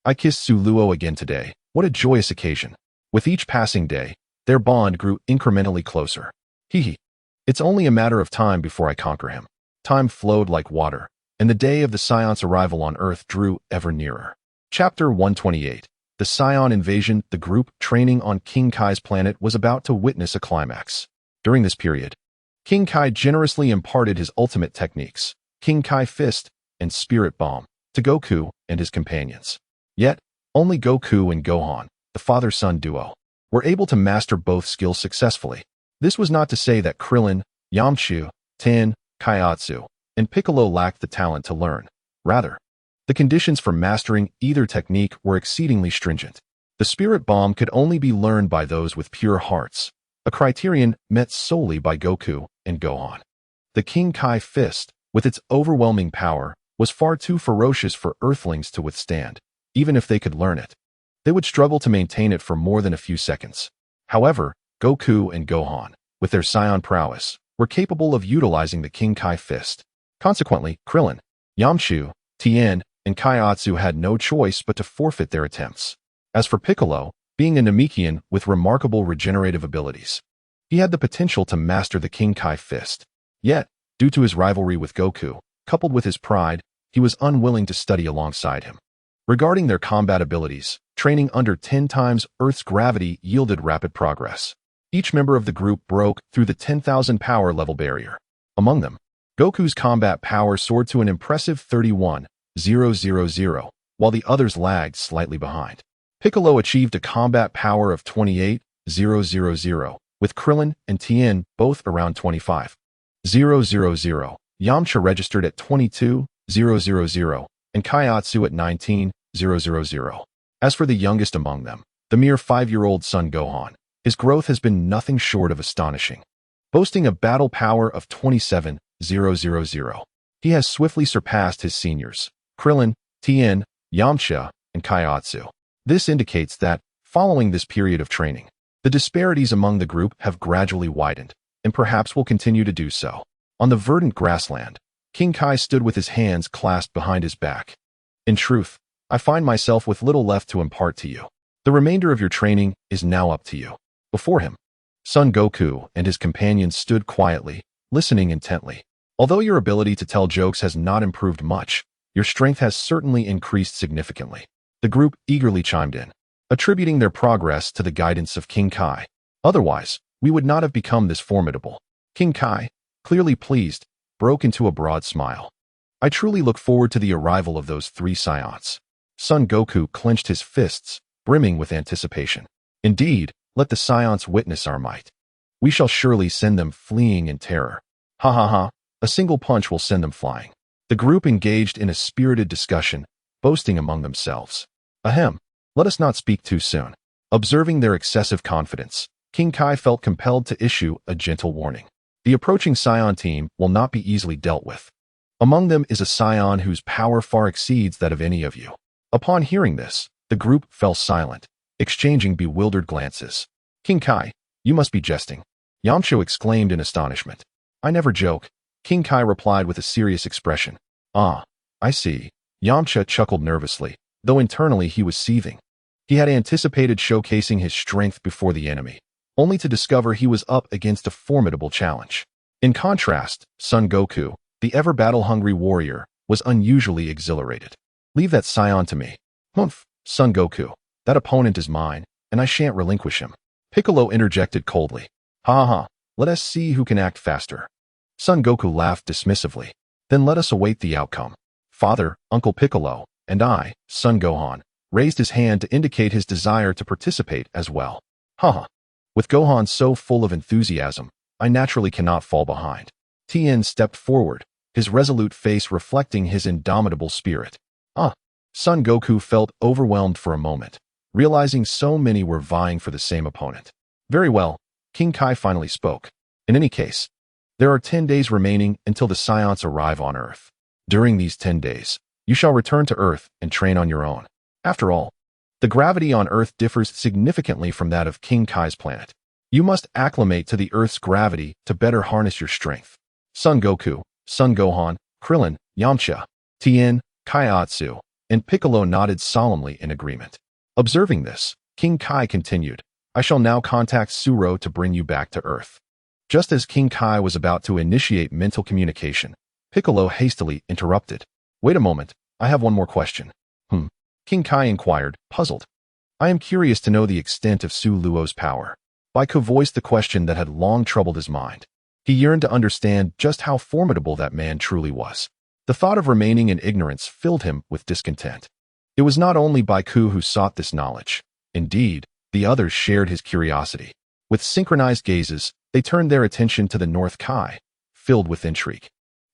"I kissed Su Luo again today. What a joyous occasion." With each passing day, their bond grew incrementally closer. "Hee. It's only a matter of time before I conquer him." Time flowed like water, and the day of the Scion's arrival on Earth drew ever nearer. Chapter 128. The Scion invasion. The group training on King Kai's planet was about to witness a climax. During this period, King Kai generously imparted his ultimate techniques, King Kai Fist and Spirit Bomb, to Goku and his companions. Yet, only Goku and Gohan, the father-son duo, were able to master both skills successfully. This was not to say that Krillin, Yamcha, Ten, Kaiatsu, and Piccolo lacked the talent to learn. Rather, the conditions for mastering either technique were exceedingly stringent. The Spirit Bomb could only be learned by those with pure hearts, a criterion met solely by Goku and Gohan. The King Kai Fist, with its overwhelming power, was far too ferocious for Earthlings to withstand. Even if they could learn it, they would struggle to maintain it for more than a few seconds. However, Goku and Gohan, with their Scion prowess, were capable of utilizing the King Kai Fist. Consequently, Krillin, Yamcha, Tien, and Kaiatsu had no choice but to forfeit their attempts. As for Piccolo, being a Namekian with remarkable regenerative abilities, he had the potential to master the King Kai Fist. Yet, due to his rivalry with Goku, coupled with his pride, he was unwilling to study alongside him. Regarding their combat abilities, training under 10 times Earth's gravity yielded rapid progress. Each member of the group broke through the 10,000 power level barrier. Among them, Goku's combat power soared to an impressive 31,000, while the others lagged slightly behind. Piccolo achieved a combat power of 28,000, with Krillin and Tien both around 25,000. Yamcha registered at 22,000 and Kaiatsu at 19,000. As for the youngest among them, the mere 5-year-old Son Gohan, his growth has been nothing short of astonishing. Boasting a battle power of 27,000, he has swiftly surpassed his seniors, Krillin, Tien, Yamcha, and Kaiatsu. This indicates that, following this period of training, the disparities among the group have gradually widened, and perhaps will continue to do so. On the verdant grassland, King Kai stood with his hands clasped behind his back. In truth, I find myself with little left to impart to you. The remainder of your training is now up to you. Before him, Son Goku and his companions stood quietly, listening intently. Although your ability to tell jokes has not improved much, your strength has certainly increased significantly. The group eagerly chimed in, attributing their progress to the guidance of King Kai. Otherwise, we would not have become this formidable. King Kai, clearly pleased, broke into a broad smile. I truly look forward to the arrival of those 3 scions. Son Goku clenched his fists, brimming with anticipation. Indeed, let the scions witness our might. We shall surely send them fleeing in terror. Ha ha ha, a single punch will send them flying. The group engaged in a spirited discussion, boasting among themselves. Ahem, let us not speak too soon. Observing their excessive confidence, King Kai felt compelled to issue a gentle warning. The approaching scion team will not be easily dealt with. Among them is a scion whose power far exceeds that of any of you. Upon hearing this, the group fell silent, exchanging bewildered glances. King Kai, you must be jesting. Yamcha exclaimed in astonishment. I never joke, King Kai replied with a serious expression. Ah, I see. Yamcha chuckled nervously, though internally he was seething. He had anticipated showcasing his strength before the enemy, only to discover he was up against a formidable challenge. In contrast, Son Goku, the ever battle-hungry warrior, was unusually exhilarated. Leave that scion to me. Humph, Son Goku, that opponent is mine, and I shan't relinquish him. Piccolo interjected coldly. Ha ha, let us see who can act faster. Son Goku laughed dismissively. Then let us await the outcome. Father, Uncle Piccolo, and I, Son Gohan, raised his hand to indicate his desire to participate as well. Haha. With Gohan so full of enthusiasm, I naturally cannot fall behind. Tien stepped forward, his resolute face reflecting his indomitable spirit. Son Goku felt overwhelmed for a moment, realizing so many were vying for the same opponent. Very well, King Kai finally spoke. In any case, there are 10 days remaining until the scions arrive on Earth. During these 10 days, you shall return to Earth and train on your own. After all, the gravity on Earth differs significantly from that of King Kai's planet. You must acclimate to the Earth's gravity to better harness your strength. Son Goku, Son Gohan, Krillin, Yamcha, Tien, Kaiatsu, and Piccolo nodded solemnly in agreement. Observing this, King Kai continued, I shall now contact Suro to bring you back to Earth. Just as King Kai was about to initiate mental communication, Piccolo hastily interrupted. Wait a moment, I have one more question. King Kai inquired, puzzled. I am curious to know the extent of Su Luo's power. Baiku voiced the question that had long troubled his mind. He yearned to understand just how formidable that man truly was. The thought of remaining in ignorance filled him with discontent. It was not only Baiku who sought this knowledge. Indeed, the others shared his curiosity. With synchronized gazes, they turned their attention to the North Kai, filled with intrigue.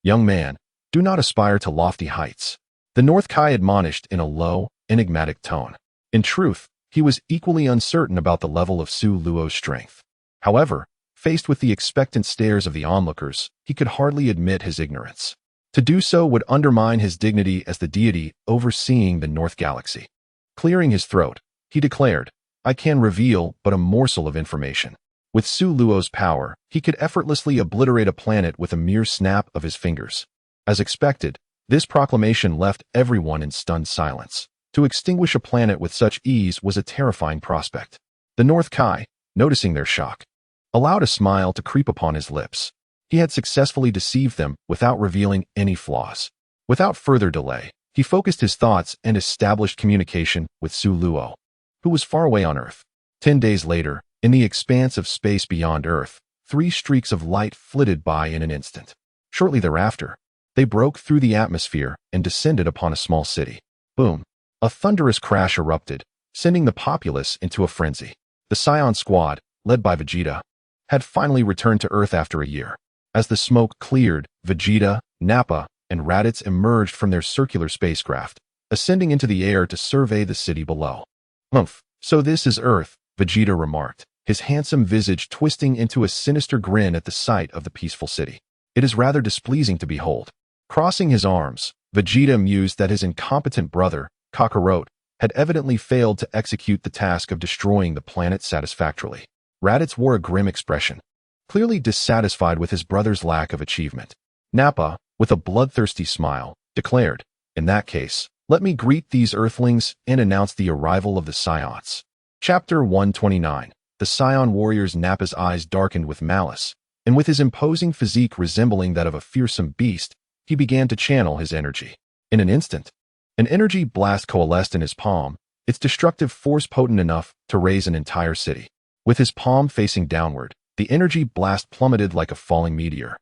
Young man, do not aspire to lofty heights. The North Kai admonished in a low, enigmatic tone. In truth, he was equally uncertain about the level of Su Luo's strength. However, faced with the expectant stares of the onlookers, he could hardly admit his ignorance. To do so would undermine his dignity as the deity overseeing the North Galaxy. Clearing his throat, he declared, I can reveal but a morsel of information. With Su Luo's power, he could effortlessly obliterate a planet with a mere snap of his fingers. As expected, this proclamation left everyone in stunned silence. To extinguish a planet with such ease was a terrifying prospect. The North Kai, noticing their shock, allowed a smile to creep upon his lips. He had successfully deceived them without revealing any flaws. Without further delay, he focused his thoughts and established communication with Su Luo, who was far away on Earth. 10 days later, in the expanse of space beyond Earth, 3 streaks of light flitted by in an instant. Shortly thereafter, they broke through the atmosphere and descended upon a small city. Boom! A thunderous crash erupted, sending the populace into a frenzy. The Scion Squad, led by Vegeta, had finally returned to Earth after a year. As the smoke cleared, Vegeta, Nappa, and Raditz emerged from their circular spacecraft, ascending into the air to survey the city below. "Humph, so this is Earth," Vegeta remarked, his handsome visage twisting into a sinister grin at the sight of the peaceful city. "It is rather displeasing to behold." Crossing his arms, Vegeta mused that his incompetent brother, Kakarot, had evidently failed to execute the task of destroying the planet satisfactorily. Raditz wore a grim expression, clearly dissatisfied with his brother's lack of achievement. Nappa, with a bloodthirsty smile, declared, "In that case, let me greet these Earthlings and announce the arrival of the Scions." Chapter 129. The Scion Warriors. Nappa's eyes darkened with malice, and with his imposing physique resembling that of a fearsome beast, he began to channel his energy. In an instant, an energy blast coalesced in his palm, its destructive force potent enough to raise an entire city. With his palm facing downward, the energy blast plummeted like a falling meteor,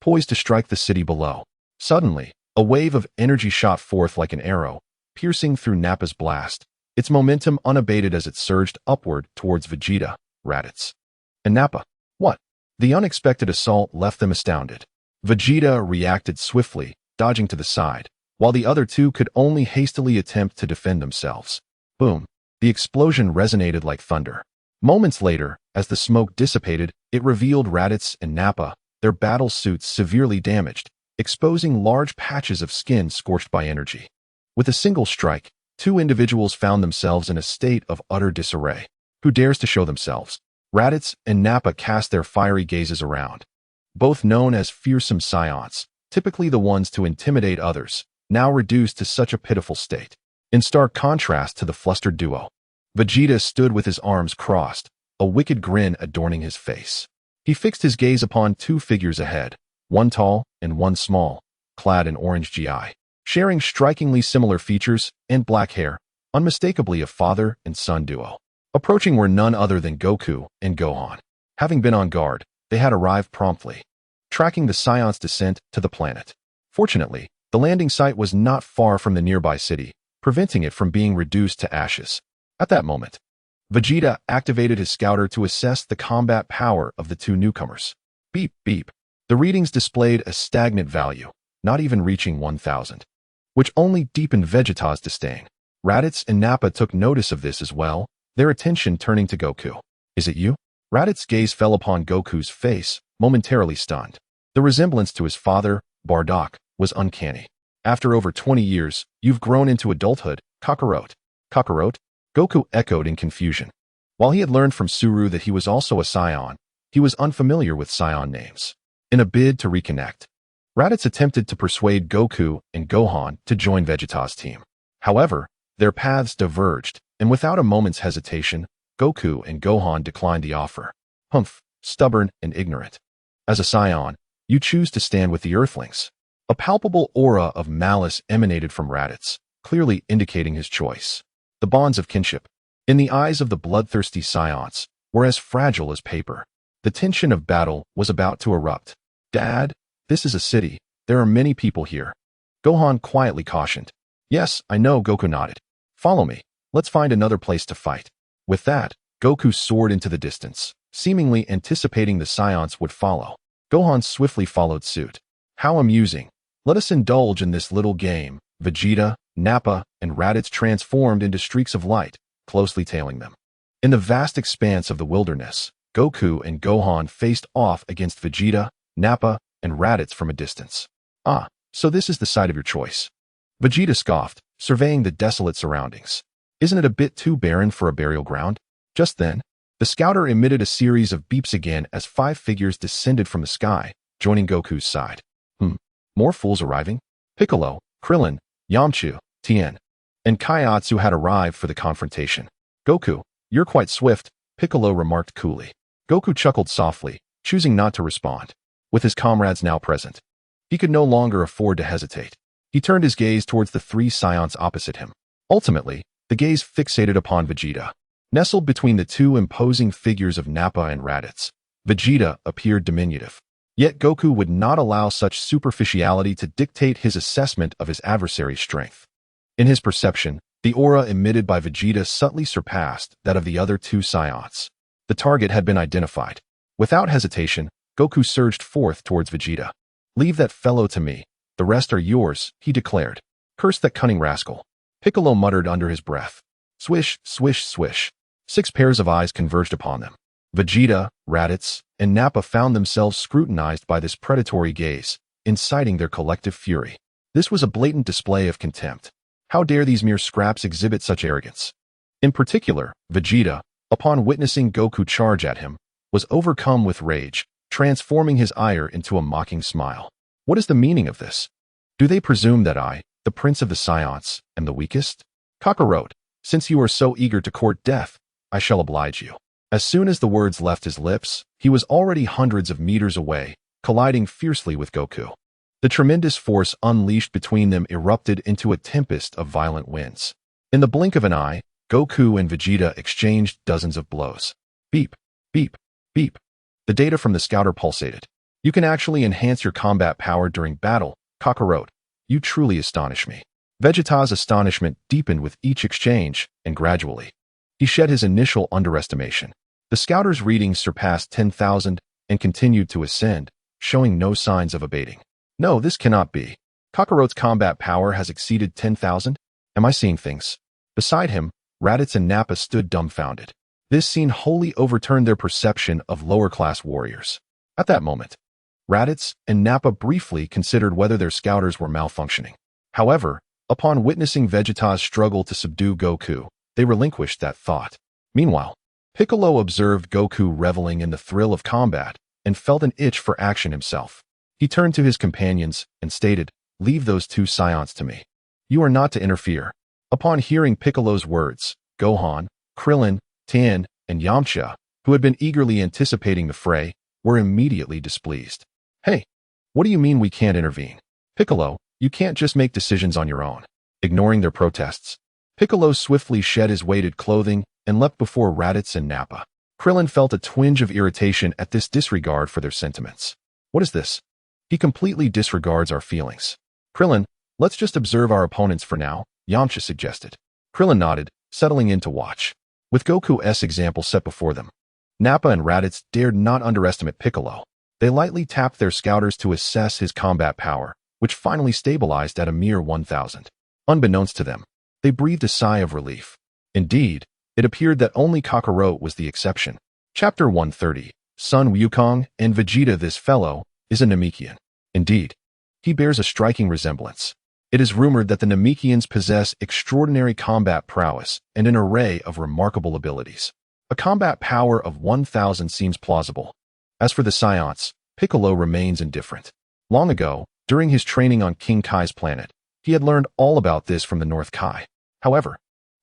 poised to strike the city below. Suddenly, a wave of energy shot forth like an arrow, piercing through Nappa's blast, its momentum unabated as it surged upward towards Vegeta, Raditz, and Nappa. What? The unexpected assault left them astounded. Vegeta reacted swiftly, dodging to the side, while the other two could only hastily attempt to defend themselves. Boom! The explosion resonated like thunder. Moments later, as the smoke dissipated, it revealed Raditz and Nappa, their battle suits severely damaged, exposing large patches of skin scorched by energy. With a single strike, two individuals found themselves in a state of utter disarray. Who dares to show themselves? Raditz and Nappa cast their fiery gazes around. Both known as fearsome scions, typically the ones to intimidate others, now reduced to such a pitiful state. In stark contrast to the flustered duo, Vegeta stood with his arms crossed, a wicked grin adorning his face. He fixed his gaze upon two figures ahead, one tall and one small, clad in orange GI, sharing strikingly similar features and black hair, unmistakably a father and son duo. Approaching were none other than Goku and Gohan. Having been on guard, they had arrived promptly, tracking the Scion's descent to the planet. Fortunately, the landing site was not far from the nearby city, preventing it from being reduced to ashes. At that moment, Vegeta activated his scouter to assess the combat power of the two newcomers. Beep, beep. The readings displayed a stagnant value, not even reaching 1,000, which only deepened Vegeta's disdain. Raditz and Nappa took notice of this as well, their attention turning to Goku. "Is it you?" Raditz's gaze fell upon Goku's face, momentarily stunned. The resemblance to his father, Bardock, was uncanny. "After over 20 years, you've grown into adulthood, Kakarot." "Kakarot?" Goku echoed in confusion. While he had learned from Suru that he was also a Scion, he was unfamiliar with Scion names. In a bid to reconnect, Raditz attempted to persuade Goku and Gohan to join Vegeta's team. However, their paths diverged, and without a moment's hesitation, Goku and Gohan declined the offer. "Humph, stubborn and ignorant. As a Scion, you choose to stand with the Earthlings." A palpable aura of malice emanated from Raditz, clearly indicating his choice. The bonds of kinship, in the eyes of the bloodthirsty Scions, were as fragile as paper. The tension of battle was about to erupt. "Dad, this is a city. There are many people here," Gohan quietly cautioned. "Yes, I know," Goku nodded. "Follow me. Let's find another place to fight." With that, Goku soared into the distance, seemingly anticipating the Scions would follow. Gohan swiftly followed suit. "How amusing. Let us indulge in this little game." Vegeta, Nappa, and Raditz transformed into streaks of light, closely tailing them. In the vast expanse of the wilderness, Goku and Gohan faced off against Vegeta, Nappa, and Raditz from a distance. "Ah, so this is the site of your choice." Vegeta scoffed, surveying the desolate surroundings. "Isn't it a bit too barren for a burial ground?" Just then, the scouter emitted a series of beeps again as 5 figures descended from the sky, joining Goku's side. More fools arriving? Piccolo, Krillin, Yamcha, Tien, and Kaiatsu had arrived for the confrontation. "Goku, you're quite swift," Piccolo remarked coolly. Goku chuckled softly, choosing not to respond. With his comrades now present, he could no longer afford to hesitate. He turned his gaze towards the 3 Scions opposite him. Ultimately, the gaze fixated upon Vegeta. Nestled between the 2 imposing figures of Nappa and Raditz, Vegeta appeared diminutive. Yet Goku would not allow such superficiality to dictate his assessment of his adversary's strength. In his perception, the aura emitted by Vegeta subtly surpassed that of the other 2 Scions. The target had been identified. Without hesitation, Goku surged forth towards Vegeta. "Leave that fellow to me. The rest are yours," he declared. "Curse that cunning rascal." Piccolo muttered under his breath. Swish, swish, swish. 6 pairs of eyes converged upon them. Vegeta, Raditz, and Nappa found themselves scrutinized by this predatory gaze, inciting their collective fury. This was a blatant display of contempt. How dare these mere scraps exhibit such arrogance? In particular, Vegeta, upon witnessing Goku charge at him, was overcome with rage, transforming his ire into a mocking smile. What is the meaning of this? Do they presume that I, the Prince of the Science, am the weakest? Kakarot, since you are so eager to court death, I shall oblige you. As soon as the words left his lips, he was already hundreds of meters away, colliding fiercely with Goku. The tremendous force unleashed between them erupted into a tempest of violent winds. In the blink of an eye, Goku and Vegeta exchanged dozens of blows. Beep, beep, beep. The data from the scouter pulsated. You can actually enhance your combat power during battle, Kakarot. You truly astonish me. Vegeta's astonishment deepened with each exchange, and gradually, he shed his initial underestimation. The scouter's readings surpassed 10,000 and continued to ascend, showing no signs of abating. No, this cannot be. Kakarot's combat power has exceeded 10,000? Am I seeing things? Beside him, Raditz and Nappa stood dumbfounded. This scene wholly overturned their perception of lower-class warriors. At that moment, Raditz and Nappa briefly considered whether their scouters were malfunctioning. However, upon witnessing Vegeta's struggle to subdue Goku, they relinquished that thought. Meanwhile, Piccolo observed Goku reveling in the thrill of combat and felt an itch for action himself. He turned to his companions and stated, "Leave those 2 scions to me. You are not to interfere." Upon hearing Piccolo's words, Gohan, Krillin, Tien, and Yamcha, who had been eagerly anticipating the fray, were immediately displeased. "Hey, what do you mean we can't intervene? Piccolo, you can't just make decisions on your own." Ignoring their protests, Piccolo swiftly shed his weighted clothing and leapt before Raditz and Nappa. Krillin felt a twinge of irritation at this disregard for their sentiments. What is this? He completely disregards our feelings. Krillin, let's just observe our opponents for now, Yamcha suggested. Krillin nodded, settling in to watch. With Goku's example set before them, Nappa and Raditz dared not underestimate Piccolo. They lightly tapped their scouters to assess his combat power, which finally stabilized at a mere 1,000. Unbeknownst to them, they breathed a sigh of relief. Indeed, it appeared that only Kakarot was the exception. Chapter 130, Son Wukong and Vegeta. This fellow is a Namekian. Indeed, he bears a striking resemblance. It is rumored that the Namekians possess extraordinary combat prowess and an array of remarkable abilities. A combat power of 1,000 seems plausible. As for the scions, Piccolo remains indifferent. Long ago, during his training on King Kai's planet, he had learned all about this from the North Kai. However,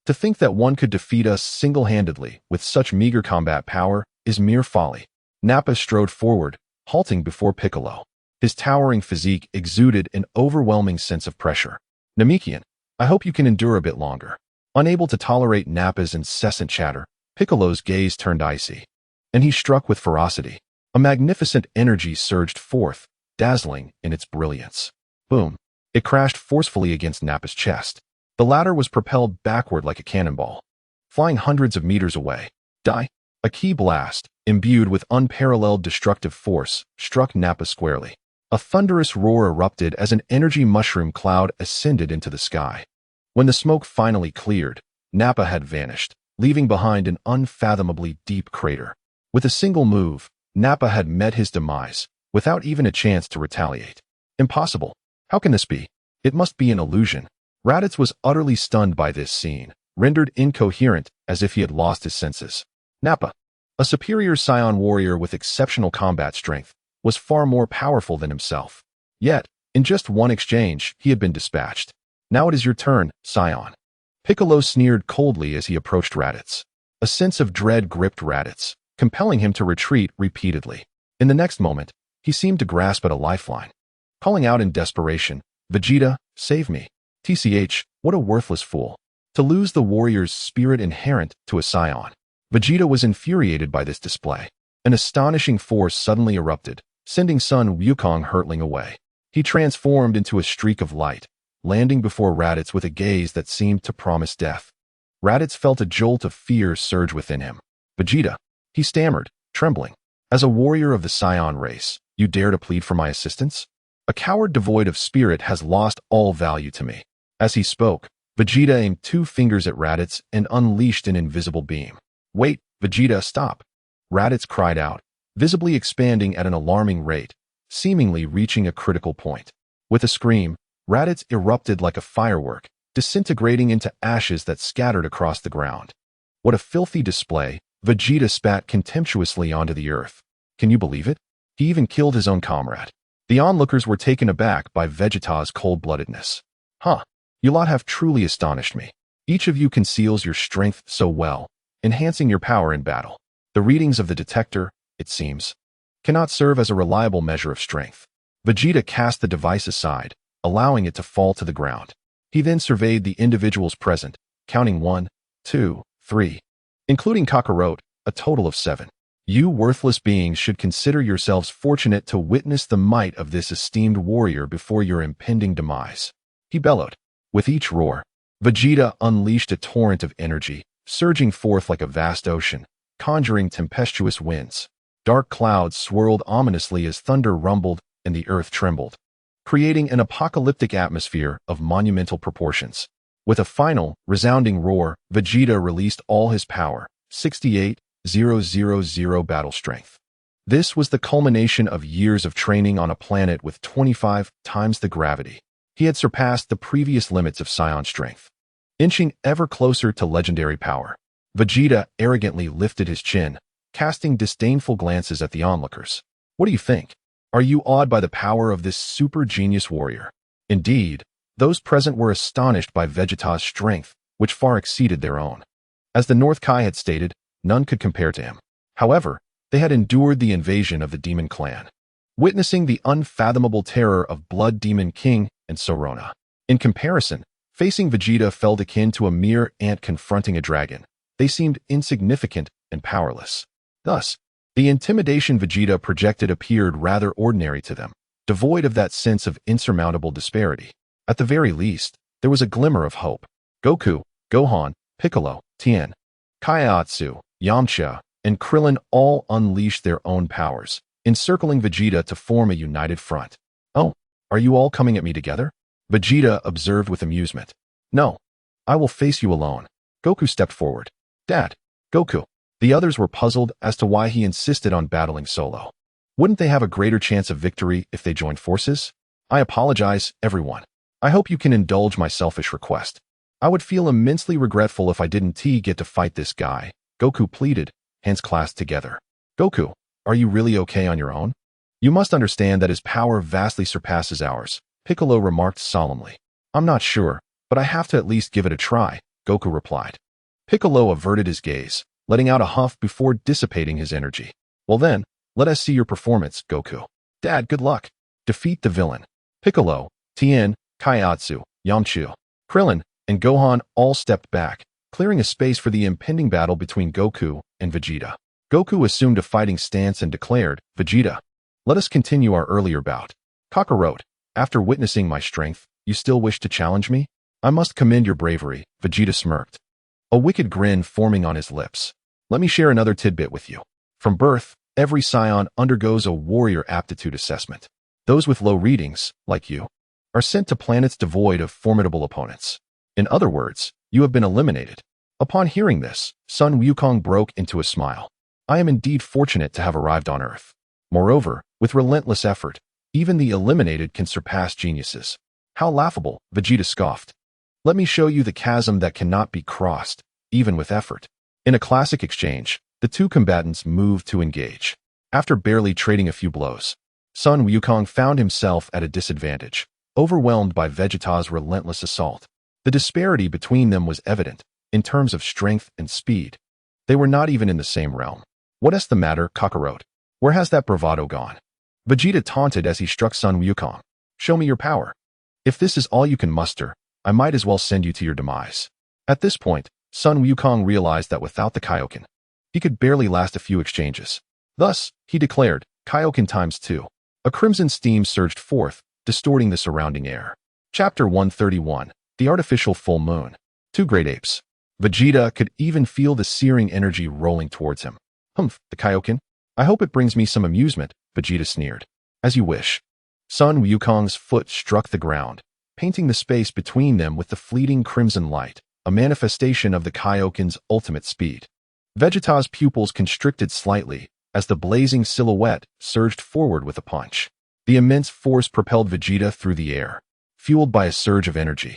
to think that one could defeat us single-handedly with such meager combat power is mere folly. Nappa strode forward, halting before Piccolo. His towering physique exuded an overwhelming sense of pressure. "Namekian, I hope you can endure a bit longer." Unable to tolerate Nappa's incessant chatter, Piccolo's gaze turned icy, and he struck with ferocity. A magnificent energy surged forth, dazzling in its brilliance. Boom! It crashed forcefully against Nappa's chest. The latter was propelled backward like a cannonball, flying hundreds of meters away. Die! A ki blast, imbued with unparalleled destructive force, struck Nappa squarely. A thunderous roar erupted as an energy mushroom cloud ascended into the sky. When the smoke finally cleared, Nappa had vanished, leaving behind an unfathomably deep crater. With a single move, Nappa had met his demise, without even a chance to retaliate. Impossible. How can this be? It must be an illusion. Raditz was utterly stunned by this scene, rendered incoherent as if he had lost his senses. Nappa, a superior scion warrior with exceptional combat strength, was far more powerful than himself. Yet, in just one exchange, he had been dispatched. "Now it is your turn, scion." Piccolo sneered coldly as he approached Raditz. A sense of dread gripped Raditz, compelling him to retreat repeatedly. In the next moment, he seemed to grasp at a lifeline. Calling out in desperation, "Vegeta, save me." TCH, what a worthless fool. To lose the warrior's spirit inherent to a scion. Vegeta was infuriated by this display. An astonishing force suddenly erupted, sending Son Wukong hurtling away. He transformed into a streak of light, landing before Raditz with a gaze that seemed to promise death. Raditz felt a jolt of fear surge within him. "Vegeta," he stammered, trembling. As a warrior of the Scion race, you dare to plead for my assistance? A coward devoid of spirit has lost all value to me. As he spoke, Vegeta aimed 2 fingers at Raditz and unleashed an invisible beam. Wait, Vegeta, stop! Raditz cried out, visibly expanding at an alarming rate, seemingly reaching a critical point. With a scream, Raditz erupted like a firework, disintegrating into ashes that scattered across the ground. What a filthy display! Vegeta spat contemptuously onto the earth. Can you believe it? He even killed his own comrade. The onlookers were taken aback by Vegeta's cold-bloodedness. Huh, you lot have truly astonished me. Each of you conceals your strength so well, enhancing your power in battle. The readings of the detector, it seems, cannot serve as a reliable measure of strength. Vegeta cast the device aside, allowing it to fall to the ground. He then surveyed the individuals present, counting 1, 2, 3, including Kakarot, a total of 7. You worthless beings should consider yourselves fortunate to witness the might of this esteemed warrior before your impending demise. He bellowed. With each roar, Vegeta unleashed a torrent of energy, surging forth like a vast ocean, conjuring tempestuous winds. Dark clouds swirled ominously as thunder rumbled and the earth trembled, creating an apocalyptic atmosphere of monumental proportions. With a final, resounding roar, Vegeta released all his power, 68,000 battle strength. This was the culmination of years of training on a planet with 25 times the gravity. He had surpassed the previous limits of Scion strength, inching ever closer to legendary power. Vegeta arrogantly lifted his chin, casting disdainful glances at the onlookers. What do you think? Are you awed by the power of this super genius warrior? Indeed, those present were astonished by Vegeta's strength, which far exceeded their own. As the North Kai had stated, none could compare to him. However, they had endured the invasion of the Demon Clan, witnessing the unfathomable terror of Blood Demon King and Sorona. In comparison, facing Vegeta felt akin to a mere ant confronting a dragon. They seemed insignificant and powerless. Thus, the intimidation Vegeta projected appeared rather ordinary to them, devoid of that sense of insurmountable disparity. At the very least, there was a glimmer of hope. Goku, Gohan, Piccolo, Tien, Kaiatsu, Yamcha, and Krillin all unleashed their own powers, encircling Vegeta to form a united front. Oh, are you all coming at me together? Vegeta observed with amusement. No, I will face you alone. Goku stepped forward. Dad, Goku. The others were puzzled as to why he insisted on battling solo. Wouldn't they have a greater chance of victory if they joined forces? I apologize, everyone. I hope you can indulge my selfish request. I would feel immensely regretful if I didn't get to fight this guy, Goku pleaded, hands clasped together. Goku, are you really okay on your own? You must understand that his power vastly surpasses ours, Piccolo remarked solemnly. I'm not sure, but I have to at least give it a try, Goku replied. Piccolo averted his gaze, letting out a huff before dissipating his energy. Well then, let us see your performance, Goku. Dad, good luck. Defeat the villain. Piccolo, Tien, Kaiatsu, Yamcha, Krillin, and Gohan all stepped back, clearing a space for the impending battle between Goku and Vegeta. Goku assumed a fighting stance and declared, Vegeta, let us continue our earlier bout. Kakarot, after witnessing my strength, you still wish to challenge me? I must commend your bravery, Vegeta smirked, a wicked grin forming on his lips. Let me share another tidbit with you. From birth, every Scion undergoes a warrior aptitude assessment. Those with low readings, like you, are sent to planets devoid of formidable opponents. In other words, you have been eliminated. Upon hearing this, Sun Wukong broke into a smile. I am indeed fortunate to have arrived on Earth. Moreover, with relentless effort, even the eliminated can surpass geniuses. How laughable, Vegeta scoffed. Let me show you the chasm that cannot be crossed, even with effort. In a classic exchange, the two combatants moved to engage. After barely trading a few blows, Sun Wukong found himself at a disadvantage, overwhelmed by Vegeta's relentless assault. The disparity between them was evident, in terms of strength and speed. They were not even in the same realm. What is the matter, Kakarot? Where has that bravado gone? Vegeta taunted as he struck Sun Wukong. Show me your power. If this is all you can muster, I might as well send you to your demise. At this point, Sun Wukong realized that without the Kaioken, he could barely last a few exchanges. Thus, he declared, Kaioken times 2. A crimson steam surged forth, distorting the surrounding air. Chapter 131, The Artificial Full Moon. 2 Great Apes. Vegeta could even feel the searing energy rolling towards him. Humph, the Kaioken? I hope it brings me some amusement, Vegeta sneered. As you wish. Sun Wukong's foot struck the ground, painting the space between them with the fleeting crimson light, a manifestation of the Kaioken's ultimate speed. Vegeta's pupils constricted slightly as the blazing silhouette surged forward with a punch. The immense force propelled Vegeta through the air, fueled by a surge of energy.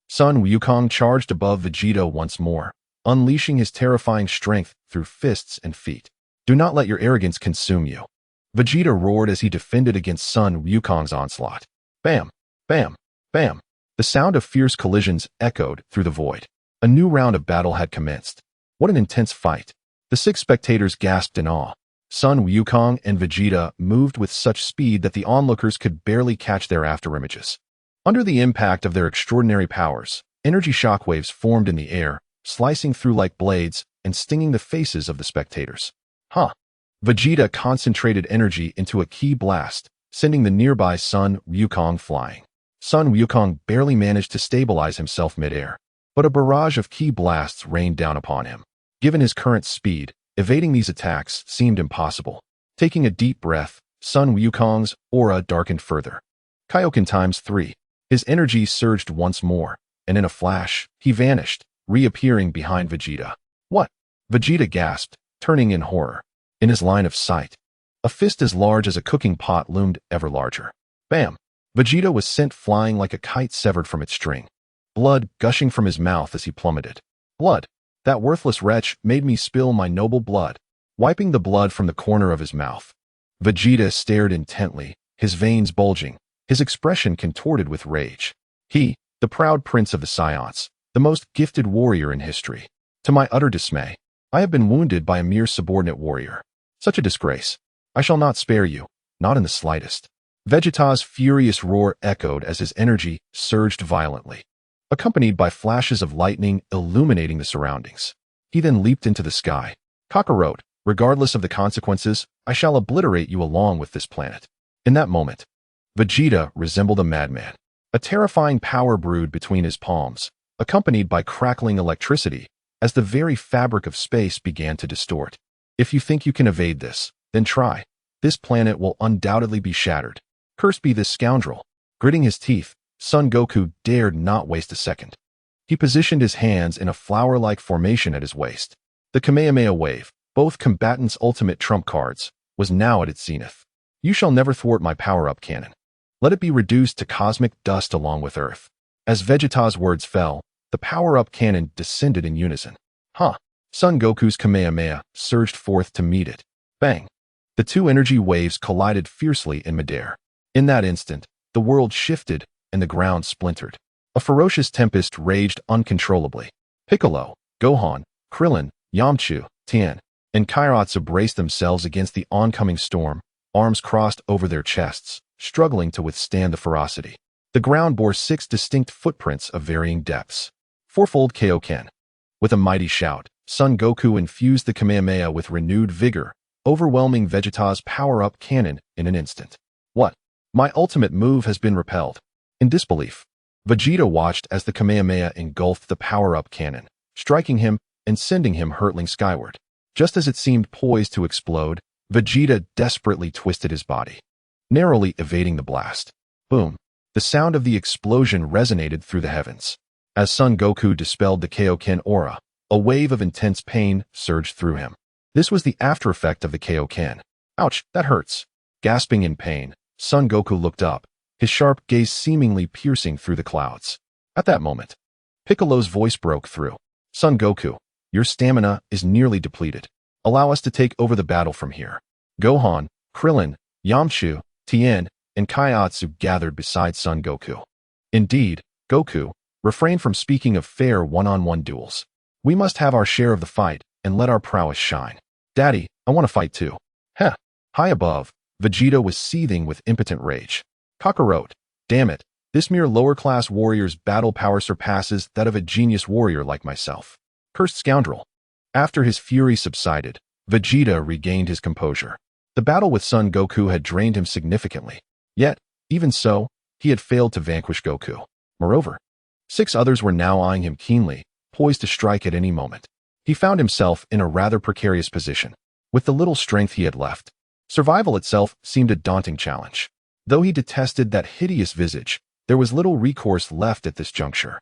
Sun Wukong charged above Vegeta once more, unleashing his terrifying strength through fists and feet. Do not let your arrogance consume you. Vegeta roared as he defended against Sun Wukong's onslaught. Bam! Bam! Bam! The sound of fierce collisions echoed through the void. A new round of battle had commenced. What an intense fight! The 6 spectators gasped in awe. Sun Wukong and Vegeta moved with such speed that the onlookers could barely catch their afterimages. Under the impact of their extraordinary powers, energy shockwaves formed in the air, slicing through like blades and stinging the faces of the spectators. Huh! Vegeta concentrated energy into a ki blast, sending the nearby Sun Wukong flying. Sun Wukong barely managed to stabilize himself mid-air, but a barrage of ki blasts rained down upon him. Given his current speed, evading these attacks seemed impossible. Taking a deep breath, Sun Wukong's aura darkened further. Kaioken times 3. His energy surged once more, and in a flash, he vanished, reappearing behind Vegeta. What? Vegeta gasped, turning in horror. In his line of sight, a fist as large as a cooking pot loomed ever larger. Bam! Vegeta was sent flying like a kite severed from its string, blood gushing from his mouth as he plummeted. Blood! That worthless wretch made me spill my noble blood. Wiping the blood from the corner of his mouth, Vegeta stared intently, his veins bulging, his expression contorted with rage. He, the proud prince of the Scions, the most gifted warrior in history. To my utter dismay, I have been wounded by a mere subordinate warrior. Such a disgrace. I shall not spare you, not in the slightest. Vegeta's furious roar echoed as his energy surged violently, accompanied by flashes of lightning illuminating the surroundings. He then leaped into the sky. Kakarot, regardless of the consequences, I shall obliterate you along with this planet. In that moment, Vegeta resembled a madman. A terrifying power brewed between his palms, accompanied by crackling electricity, as the very fabric of space began to distort. If you think you can evade this, then try. This planet will undoubtedly be shattered. Cursed be this scoundrel. Gritting his teeth, Son Goku dared not waste a second. He positioned his hands in a flower-like formation at his waist. The Kamehameha wave, both combatants' ultimate trump cards, was now at its zenith. You shall never thwart my power-up cannon. Let it be reduced to cosmic dust along with Earth. As Vegeta's words fell, the power-up cannon descended in unison. Huh! Son Goku's Kamehameha surged forth to meet it. Bang! The 2 energy waves collided fiercely in midair. In that instant, the world shifted and the ground splintered. A ferocious tempest raged uncontrollably. Piccolo, Gohan, Krillin, Yamcha, Tien, and Kairatsu braced themselves against the oncoming storm, arms crossed over their chests, struggling to withstand the ferocity. The ground bore 6 distinct footprints of varying depths. Fourfold Kaioken. With a mighty shout, Son Goku infused the Kamehameha with renewed vigor, overwhelming Vegeta's power-up cannon in an instant. What? My ultimate move has been repelled. In disbelief, Vegeta watched as the Kamehameha engulfed the power-up cannon, striking him and sending him hurtling skyward. Just as it seemed poised to explode, Vegeta desperately twisted his body, narrowly evading the blast. Boom! The sound of the explosion resonated through the heavens. As Son Goku dispelled the Kaioken aura, a wave of intense pain surged through him. This was the after-effect of the Kaioken. Ouch, that hurts. Gasping in pain, Son Goku looked up, his sharp gaze seemingly piercing through the clouds. At that moment, Piccolo's voice broke through. Son Goku, your stamina is nearly depleted. Allow us to take over the battle from here. Gohan, Krillin, Yamcha, Tien, and Kaiatsu gathered beside Son Goku. Indeed, Goku, refrain from speaking of fair one-on-one duels. We must have our share of the fight and let our prowess shine. Daddy, I want to fight too. Heh. High above, Vegeta was seething with impotent rage. Kakarot, damn it, this mere lower-class warrior's battle power surpasses that of a genius warrior like myself. Cursed scoundrel. After his fury subsided, Vegeta regained his composure. The battle with Son Goku had drained him significantly. Yet, even so, he had failed to vanquish Goku. Moreover, 6 others were now eyeing him keenly, poised to strike at any moment. He found himself in a rather precarious position. With the little strength he had left, survival itself seemed a daunting challenge. Though he detested that hideous visage, there was little recourse left at this juncture.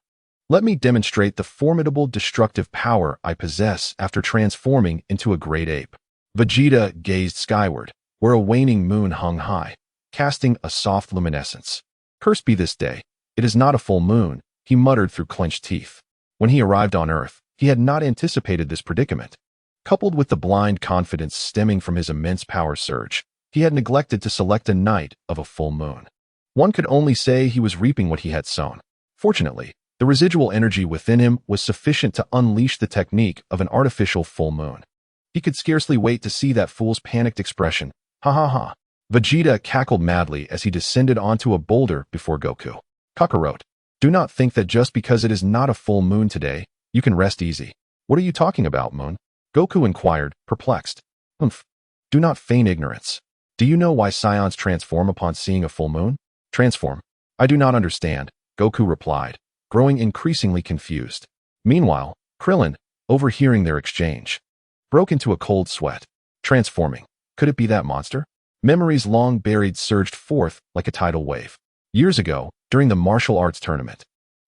Let me demonstrate the formidable destructive power I possess after transforming into a great ape. Vegeta gazed skyward, where a waning moon hung high, casting a soft luminescence. Cursed be this day, it is not a full moon, he muttered through clenched teeth. When he arrived on Earth, he had not anticipated this predicament. Coupled with the blind confidence stemming from his immense power surge, he had neglected to select a night of a full moon. One could only say he was reaping what he had sown. Fortunately, the residual energy within him was sufficient to unleash the technique of an artificial full moon. He could scarcely wait to see that fool's panicked expression. Ha ha ha. Vegeta cackled madly as he descended onto a boulder before Goku. Kakarot, do not think that just because it is not a full moon today, you can rest easy. What are you talking about, Moon? Goku inquired, perplexed. Do not feign ignorance. Do you know why Saiyans transform upon seeing a full moon? Transform? I do not understand, Goku replied, growing increasingly confused. Meanwhile, Krillin, overhearing their exchange, broke into a cold sweat. Transforming. Could it be that monster? Memories long buried surged forth like a tidal wave. Years ago, during the martial arts tournament,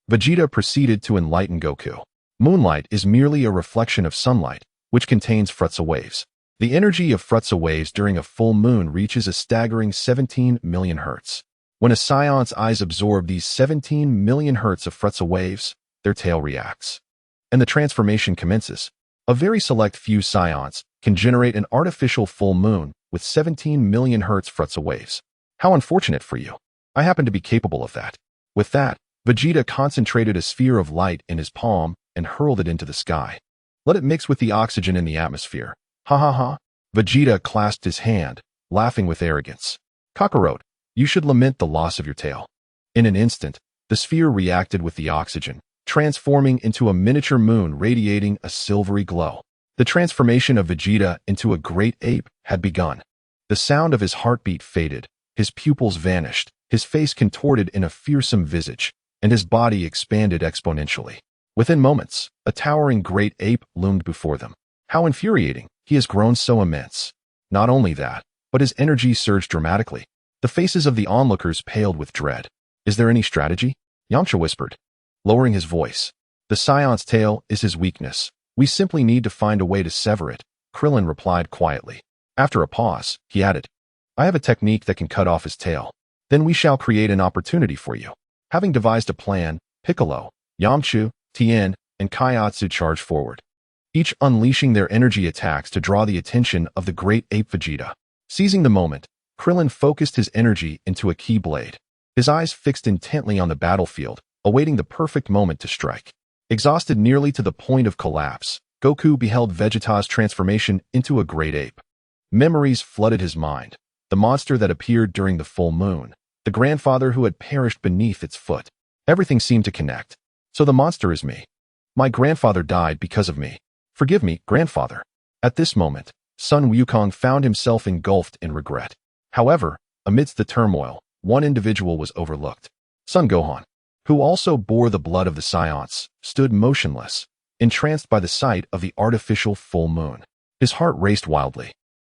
Vegeta proceeded to enlighten Goku. Moonlight is merely a reflection of sunlight, which contains Fruitsa waves. The energy of Fruitsa waves during a full moon reaches a staggering 17 million hertz. When a Saiyan's eyes absorb these 17 million hertz of Fruitsa waves, their tail reacts, and the transformation commences. A very select few Saiyans can generate an artificial full moon with 17 million hertz Fruitsa waves. How unfortunate for you. I happen to be capable of that. With that, Vegeta concentrated a sphere of light in his palm and hurled it into the sky. Let it mix with the oxygen in the atmosphere. Ha ha ha. Vegeta clasped his hand, laughing with arrogance. Kakarot, you should lament the loss of your tail. In an instant, the sphere reacted with the oxygen, transforming into a miniature moon radiating a silvery glow. The transformation of Vegeta into a great ape had begun. The sound of his heartbeat faded, his pupils vanished, his face contorted in a fearsome visage, and his body expanded exponentially. Within moments, a towering great ape loomed before them. How infuriating, he has grown so immense. Not only that, but his energy surged dramatically. The faces of the onlookers paled with dread. Is there any strategy? Yamcha whispered, lowering his voice. The Scion's tail is his weakness. We simply need to find a way to sever it, Krillin replied quietly. After a pause, he added, I have a technique that can cut off his tail. Then we shall create an opportunity for you. Having devised a plan, Piccolo, Yamcha, Tien, and Kaiatsu charged forward, each unleashing their energy attacks to draw the attention of the great ape Vegeta. Seizing the moment, Krillin focused his energy into a key blade, his eyes fixed intently on the battlefield, awaiting the perfect moment to strike. Exhausted nearly to the point of collapse, Goku beheld Vegeta's transformation into a great ape. Memories flooded his mind. The monster that appeared during the full moon, the grandfather who had perished beneath its foot. Everything seemed to connect. So the monster is me. My grandfather died because of me. Forgive me, grandfather. At this moment, Sun Wukong found himself engulfed in regret. However, amidst the turmoil, one individual was overlooked. Son Gohan, who also bore the blood of the Saiyans, stood motionless, entranced by the sight of the artificial full moon. His heart raced wildly,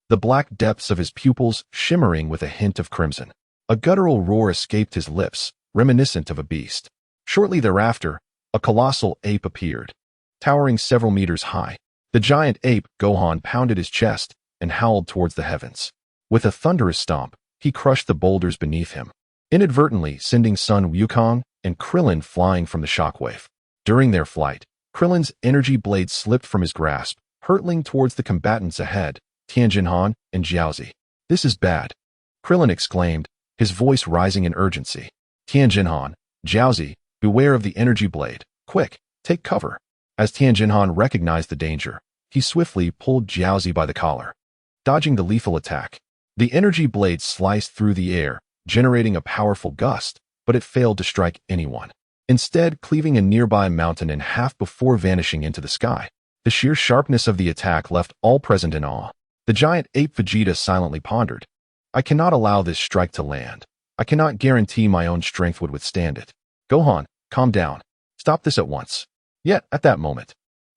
the black depths of his pupils shimmering with a hint of crimson. A guttural roar escaped his lips, reminiscent of a beast. Shortly thereafter, a colossal ape appeared, towering several meters high. The giant ape, Gohan, pounded his chest and howled towards the heavens. With a thunderous stomp, he crushed the boulders beneath him, inadvertently sending Sun Wukong and Krillin flying from the shockwave. During their flight, Krillin's energy blade slipped from his grasp, hurtling towards the combatants ahead, Tianjinhan and Jiaozi. This is bad, Krillin exclaimed, his voice rising in urgency. Tianjinhan, Jiaozi, beware of the energy blade. Quick, take cover. As Tianjinhan recognized the danger, he swiftly pulled Jiaozi by the collar, dodging the lethal attack. The energy blade sliced through the air, generating a powerful gust, but it failed to strike anyone, instead cleaving a nearby mountain in half before vanishing into the sky. The sheer sharpness of the attack left all present in awe. The giant ape Vegeta silently pondered. I cannot allow this strike to land. I cannot guarantee my own strength would withstand it. Gohan, calm down. Stop this at once. Yet, at that moment,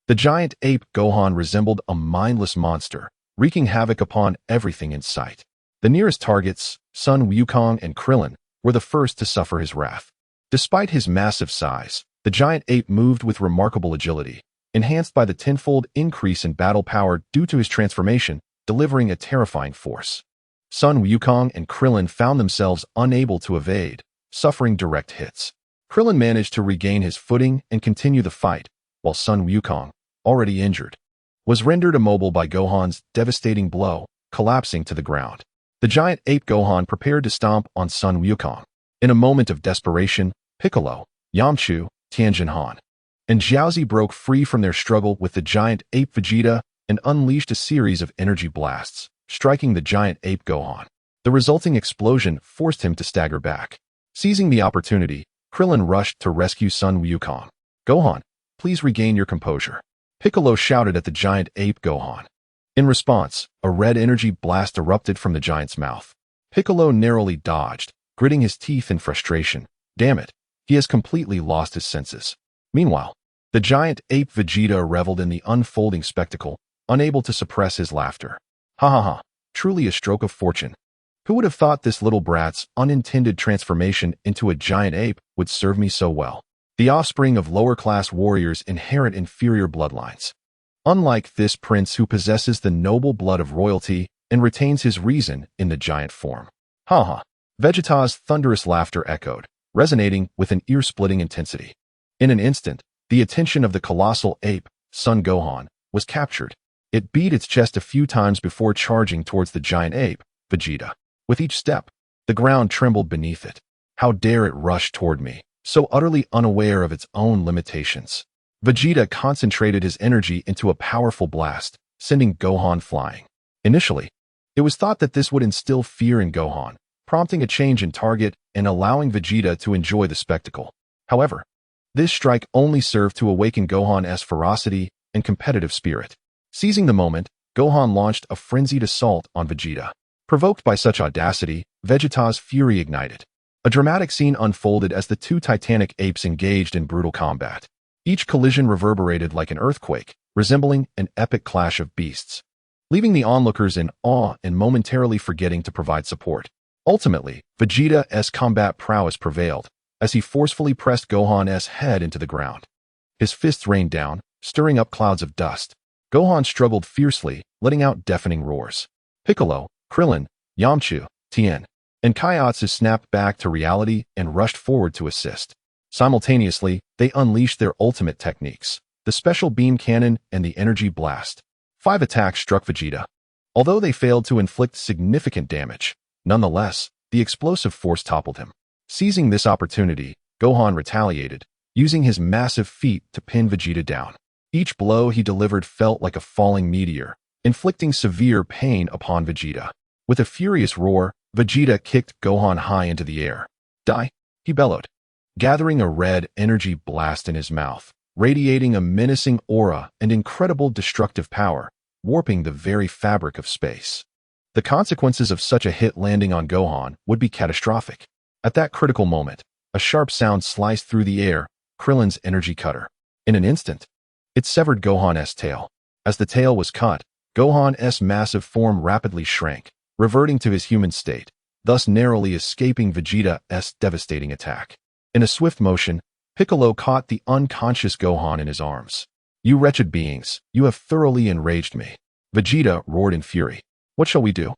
the giant ape Gohan resembled a mindless monster, wreaking havoc upon everything in sight. The nearest targets, Sun Wukong and Krillin, were the first to suffer his wrath. Despite his massive size, the giant ape moved with remarkable agility, enhanced by the tenfold increase in battle power due to his transformation, delivering a terrifying force. Sun Wukong and Krillin found themselves unable to evade, suffering direct hits. Krillin managed to regain his footing and continue the fight, while Sun Wukong, already injured, was rendered immobile by Gohan's devastating blow, collapsing to the ground. The giant ape Gohan prepared to stomp on Sun Wukong. In a moment of desperation, Piccolo, Yamchu, Tianjin Han, and Jiaozi broke free from their struggle with the giant ape Vegeta and unleashed a series of energy blasts, striking the giant ape Gohan. The resulting explosion forced him to stagger back. Seizing the opportunity, Krillin rushed to rescue Sun Wukong. "Gohan, please regain your composure," Piccolo shouted at the giant ape Gohan. In response, a red energy blast erupted from the giant's mouth. Piccolo narrowly dodged, gritting his teeth in frustration. Damn it, he has completely lost his senses. Meanwhile, the giant ape Vegeta reveled in the unfolding spectacle, unable to suppress his laughter. Ha ha ha, truly a stroke of fortune. Who would have thought this little brat's unintended transformation into a giant ape would serve me so well? The offspring of lower-class warriors inherit inferior bloodlines. Unlike this prince who possesses the noble blood of royalty and retains his reason in the giant form. Ha ha. Vegeta's thunderous laughter echoed, resonating with an ear-splitting intensity. In an instant, the attention of the colossal ape, Son Gohan, was captured. It beat its chest a few times before charging towards the giant ape, Vegeta. With each step, the ground trembled beneath it. How dare it rush toward me, so utterly unaware of its own limitations. Vegeta concentrated his energy into a powerful blast, sending Gohan flying. Initially, it was thought that this would instill fear in Gohan, prompting a change in target and allowing Vegeta to enjoy the spectacle. However, this strike only served to awaken Gohan's ferocity and competitive spirit. Seizing the moment, Gohan launched a frenzied assault on Vegeta. Provoked by such audacity, Vegeta's fury ignited. A dramatic scene unfolded as the two titanic apes engaged in brutal combat. Each collision reverberated like an earthquake, resembling an epic clash of beasts, leaving the onlookers in awe and momentarily forgetting to provide support. Ultimately, Vegeta's combat prowess prevailed, as he forcefully pressed Gohan's head into the ground. His fists rained down, stirring up clouds of dust. Gohan struggled fiercely, letting out deafening roars. Piccolo, Krillin, Yamchu, Tien, and Kaiatsu snapped back to reality and rushed forward to assist. Simultaneously, they unleashed their ultimate techniques, the special beam cannon and the energy blast. 5 attacks struck Vegeta. Although they failed to inflict significant damage, nonetheless, the explosive force toppled him. Seizing this opportunity, Gohan retaliated, using his massive feet to pin Vegeta down. Each blow he delivered felt like a falling meteor, inflicting severe pain upon Vegeta. With a furious roar, Vegeta kicked Gohan high into the air. "Die!" he bellowed, gathering a red energy blast in his mouth, radiating a menacing aura and incredible destructive power, warping the very fabric of space. The consequences of such a hit landing on Gohan would be catastrophic. At that critical moment, a sharp sound sliced through the air, Krillin's energy cutter. In an instant, it severed Gohan's tail. As the tail was cut, Gohan's massive form rapidly shrank, reverting to his human state, thus narrowly escaping Vegeta's devastating attack. In a swift motion, Piccolo caught the unconscious Gohan in his arms. "You wretched beings, you have thoroughly enraged me." Vegeta roared in fury. "What shall we do?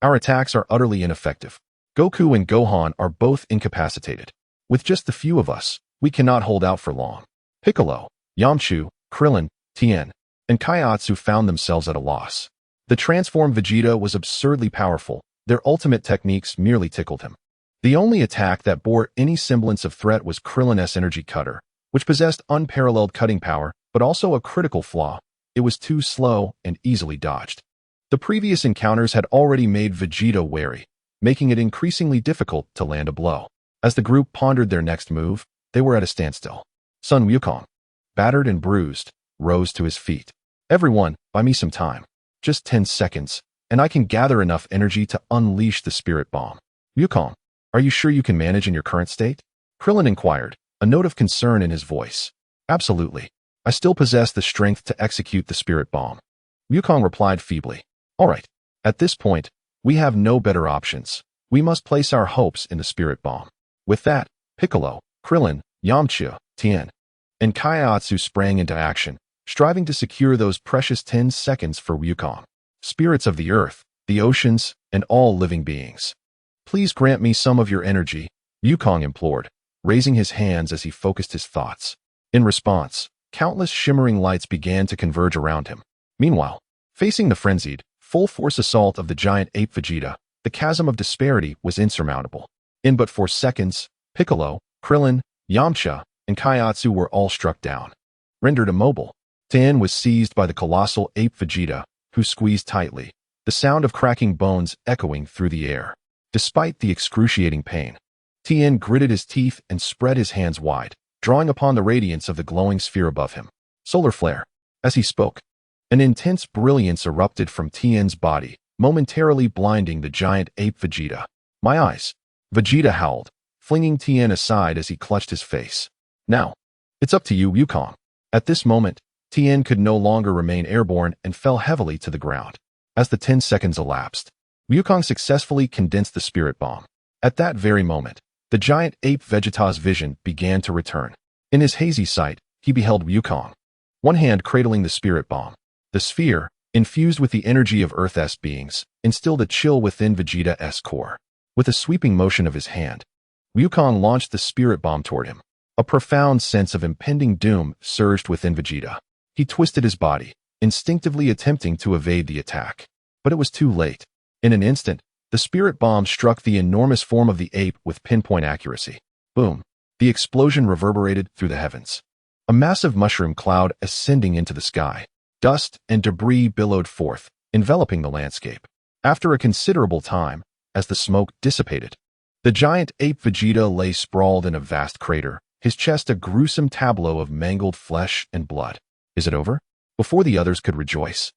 Our attacks are utterly ineffective. Goku and Gohan are both incapacitated. With just the few of us, we cannot hold out for long." Piccolo, Yamchu, Krillin, Tien, and Kaiatsu found themselves at a loss. The transformed Vegeta was absurdly powerful. Their ultimate techniques merely tickled him. The only attack that bore any semblance of threat was Krillin's energy cutter, which possessed unparalleled cutting power, but also a critical flaw. It was too slow and easily dodged. The previous encounters had already made Vegeta wary, making it increasingly difficult to land a blow. As the group pondered their next move, they were at a standstill. Sun Wukong, battered and bruised, rose to his feet. "Everyone, buy me some time. Just 10 seconds, and I can gather enough energy to unleash the spirit bomb." "Wukong, are you sure you can manage in your current state?" Krillin inquired, a note of concern in his voice. "Absolutely. I still possess the strength to execute the spirit bomb," Wukong replied feebly. Alright, at this point, we have no better options. We must place our hopes in the spirit bomb. With that, Piccolo, Krillin, Yamcha, Tien, and Kaiatsu sprang into action, striving to secure those precious 10 seconds for Wukong. Spirits of the earth, the oceans, and all living beings. Please grant me some of your energy, Wukong implored, raising his hands as he focused his thoughts. In response, countless shimmering lights began to converge around him. Meanwhile, facing the frenzied, full-force assault of the giant ape Vegeta, the chasm of disparity was insurmountable. In but 4 seconds, Piccolo, Krillin, Yamcha, and Kaiatsu were all struck down. Rendered immobile, Tien was seized by the colossal ape Vegeta, who squeezed tightly, the sound of cracking bones echoing through the air. Despite the excruciating pain, Tien gritted his teeth and spread his hands wide, drawing upon the radiance of the glowing sphere above him. Solar flare. As he spoke, an intense brilliance erupted from Tien's body, momentarily blinding the giant ape Vegeta. My eyes. Vegeta howled, flinging Tien aside as he clutched his face. Now, it's up to you, Wukong. At this moment, Tien could no longer remain airborne and fell heavily to the ground. As the 10 seconds elapsed, Wukong successfully condensed the spirit bomb. At that very moment, the giant ape Vegeta's vision began to return. In his hazy sight, he beheld Wukong, one hand cradling the spirit bomb. The sphere, infused with the energy of Earth's beings, instilled a chill within Vegeta's core. With a sweeping motion of his hand, Wukong launched the spirit bomb toward him. A profound sense of impending doom surged within Vegeta. He twisted his body, instinctively attempting to evade the attack. But it was too late. In an instant, the spirit bomb struck the enormous form of the ape with pinpoint accuracy. Boom! The explosion reverberated through the heavens. A massive mushroom cloud ascending into the sky. Dust and debris billowed forth, enveloping the landscape. After a considerable time, as the smoke dissipated, the giant ape Vegeta lay sprawled in a vast crater, his chest a gruesome tableau of mangled flesh and blood. Is it over? Before the others could rejoice,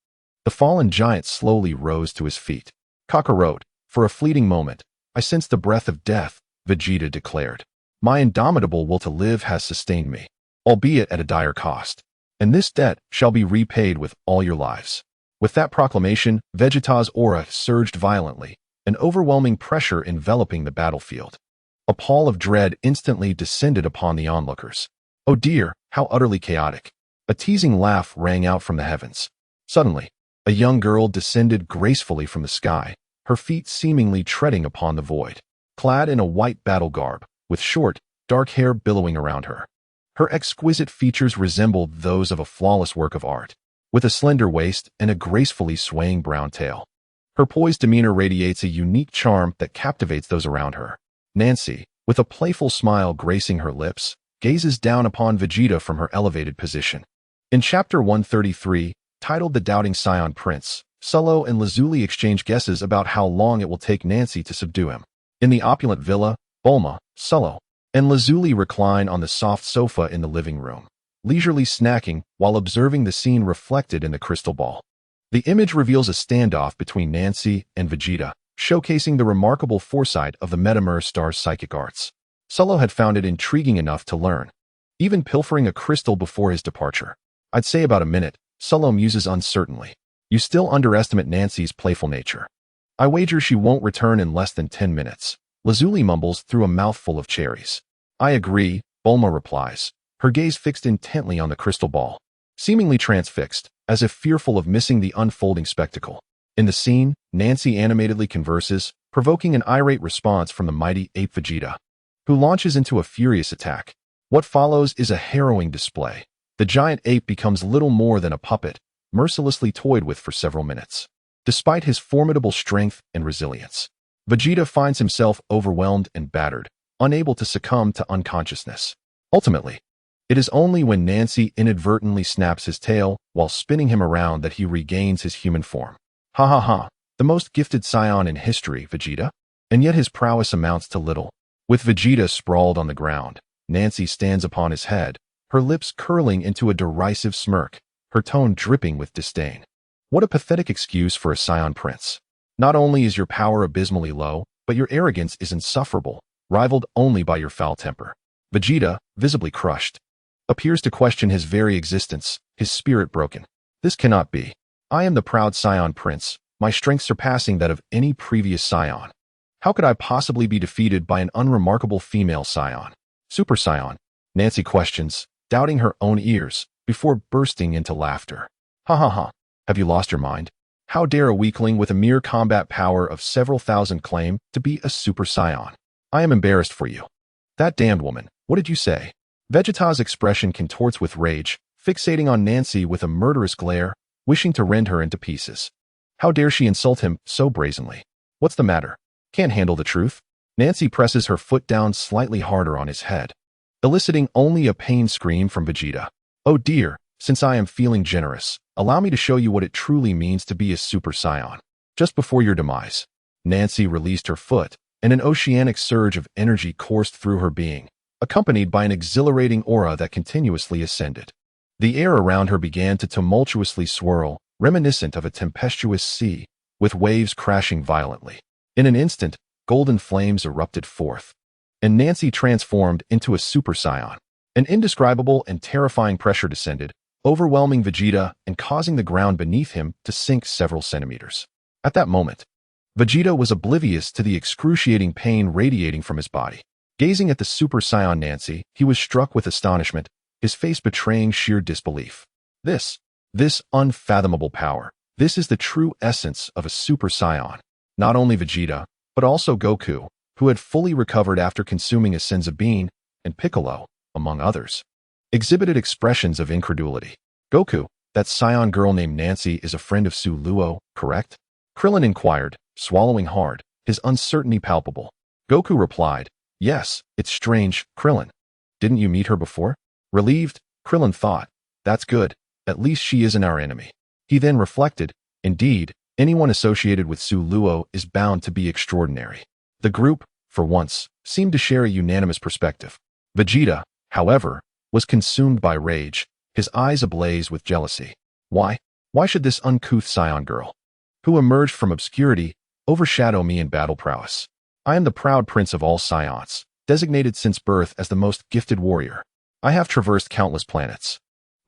the fallen giant slowly rose to his feet. Kakarot, for a fleeting moment, I sensed the breath of death, Vegeta declared. My indomitable will to live has sustained me, albeit at a dire cost, and this debt shall be repaid with all your lives. With that proclamation, Vegeta's aura surged violently, an overwhelming pressure enveloping the battlefield. A pall of dread instantly descended upon the onlookers. Oh dear, how utterly chaotic. A teasing laugh rang out from the heavens. Suddenly, a young girl descended gracefully from the sky, her feet seemingly treading upon the void. Clad in a white battle garb, with short, dark hair billowing around her. Her exquisite features resembled those of a flawless work of art, with a slender waist and a gracefully swaying brown tail. Her poised demeanor radiates a unique charm that captivates those around her. Nancy, with a playful smile gracing her lips, gazes down upon Vegeta from her elevated position. In Chapter 133, titled The Doubting Scion Prince, Sullo and Lazuli exchange guesses about how long it will take Nancy to subdue him. In the opulent villa, Bulma, Sullo, and Lazuli recline on the soft sofa in the living room, leisurely snacking while observing the scene reflected in the crystal ball. The image reveals a standoff between Nancy and Vegeta, showcasing the remarkable foresight of the Metamer star's psychic arts. Sullo had found it intriguing enough to learn, even pilfering a crystal before his departure. I'd say about a minute, Sullo muses uncertainly. You still underestimate Nancy's playful nature. I wager she won't return in less than 10 minutes. Lazuli mumbles through a mouthful of cherries. I agree, Bulma replies, her gaze fixed intently on the crystal ball, seemingly transfixed, as if fearful of missing the unfolding spectacle. In the scene, Nancy animatedly converses, provoking an irate response from the mighty ape Vegeta, who launches into a furious attack. What follows is a harrowing display. The giant ape becomes little more than a puppet, mercilessly toyed with for several minutes. Despite his formidable strength and resilience, Vegeta finds himself overwhelmed and battered, unable to succumb to unconsciousness. Ultimately, it is only when Nancy inadvertently snaps his tail while spinning him around that he regains his human form. Ha ha ha, the most gifted scion in history, Vegeta? And yet his prowess amounts to little. With Vegeta sprawled on the ground, Nancy stands upon his head, her lips curling into a derisive smirk, her tone dripping with disdain. What a pathetic excuse for a scion prince. Not only is your power abysmally low, but your arrogance is insufferable, rivaled only by your foul temper. Vegeta, visibly crushed, appears to question his very existence, his spirit broken. This cannot be. I am the proud scion prince, my strength surpassing that of any previous scion. How could I possibly be defeated by an unremarkable female scion? Super scion, Nancy questions, doubting her own ears, before bursting into laughter. Ha ha ha, have you lost your mind? How dare a weakling with a mere combat power of several thousand claim to be a super scion? I am embarrassed for you. That damned woman, what did you say? Vegeta's expression contorts with rage, fixating on Nancy with a murderous glare, wishing to rend her into pieces. How dare she insult him so brazenly? What's the matter? Can't handle the truth? Nancy presses her foot down slightly harder on his head, eliciting only a pained scream from Vegeta. Oh dear, since I am feeling generous, allow me to show you what it truly means to be a super scion. Just before your demise, Nancy released her foot, and an oceanic surge of energy coursed through her being, accompanied by an exhilarating aura that continuously ascended. The air around her began to tumultuously swirl, reminiscent of a tempestuous sea, with waves crashing violently. In an instant, golden flames erupted forth, and Nancy transformed into a super scion. An indescribable and terrifying pressure descended, overwhelming Vegeta and causing the ground beneath him to sink several centimeters. At that moment, Vegeta was oblivious to the excruciating pain radiating from his body. Gazing at the super scion Nancy, he was struck with astonishment, his face betraying sheer disbelief. This unfathomable power, this is the true essence of a super scion. Not only Vegeta, but also Goku, who had fully recovered after consuming a Senzu bean, and Piccolo, among others, exhibited expressions of incredulity. Goku, that scion girl named Nancy is a friend of Su Luo, correct? Krillin inquired, swallowing hard, his uncertainty palpable. Goku replied, yes, it's strange, Krillin. Didn't you meet her before? Relieved, Krillin thought, that's good, at least she isn't our enemy. He then reflected, indeed, anyone associated with Su Luo is bound to be extraordinary. The group, for once, seemed to share a unanimous perspective. Vegeta, however, was consumed by rage, his eyes ablaze with jealousy. Why should this uncouth scion girl, who emerged from obscurity, overshadow me in battle prowess? I am the proud prince of all scions, designated since birth as the most gifted warrior. I have traversed countless planets,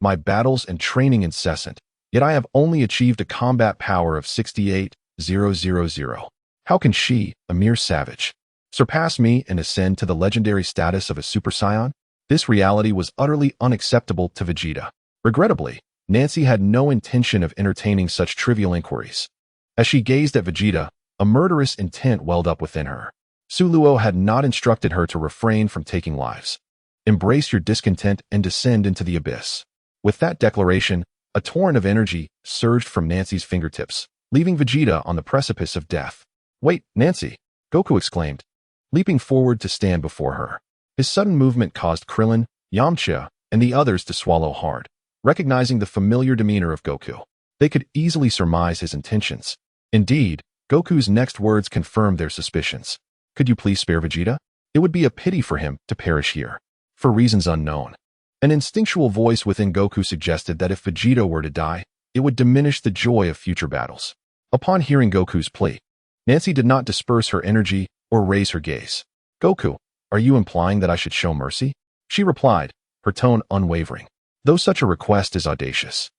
my battles and training incessant, yet I have only achieved a combat power of 68,000. How can she, a mere savage, surpass me and ascend to the legendary status of a super scion? This reality was utterly unacceptable to Vegeta. Regrettably, Nancy had no intention of entertaining such trivial inquiries. As she gazed at Vegeta, a murderous intent welled up within her. Su Luo had not instructed her to refrain from taking lives. Embrace your discontent and descend into the abyss. With that declaration, a torrent of energy surged from Nancy's fingertips, leaving Vegeta on the precipice of death. Wait, Nancy! Goku exclaimed, leaping forward to stand before her. His sudden movement caused Krillin, Yamcha, and the others to swallow hard, recognizing the familiar demeanor of Goku. They could easily surmise his intentions. Indeed, Goku's next words confirmed their suspicions. Could you please spare Vegeta? It would be a pity for him to perish here. For reasons unknown. An instinctual voice within Goku suggested that if Vegeta were to die, it would diminish the joy of future battles. Upon hearing Goku's plea, Nancy did not disperse her energy or raise her gaze. Goku, are you implying that I should show mercy? She replied, her tone unwavering. Though such a request is audacious,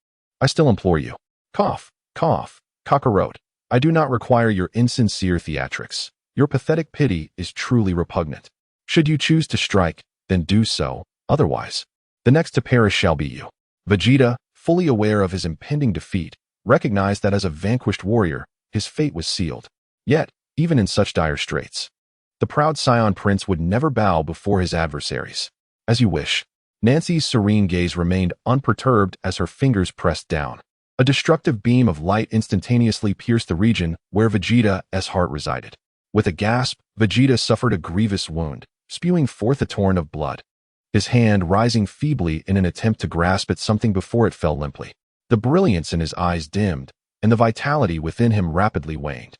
I still implore you. Cough, cough, cockroach. I do not require your insincere theatrics. Your pathetic pity is truly repugnant. Should you choose to strike, then do so, otherwise, the next to perish shall be you. Vegeta, fully aware of his impending defeat, recognized that as a vanquished warrior, his fate was sealed. Yet, even in such dire straits, the proud scion prince would never bow before his adversaries. As you wish. Nancy's serene gaze remained unperturbed as her fingers pressed down. A destructive beam of light instantaneously pierced the region where Vegeta's heart resided. With a gasp, Vegeta suffered a grievous wound, spewing forth a torrent of blood, his hand rising feebly in an attempt to grasp at something before it fell limply. The brilliance in his eyes dimmed, and the vitality within him rapidly waned.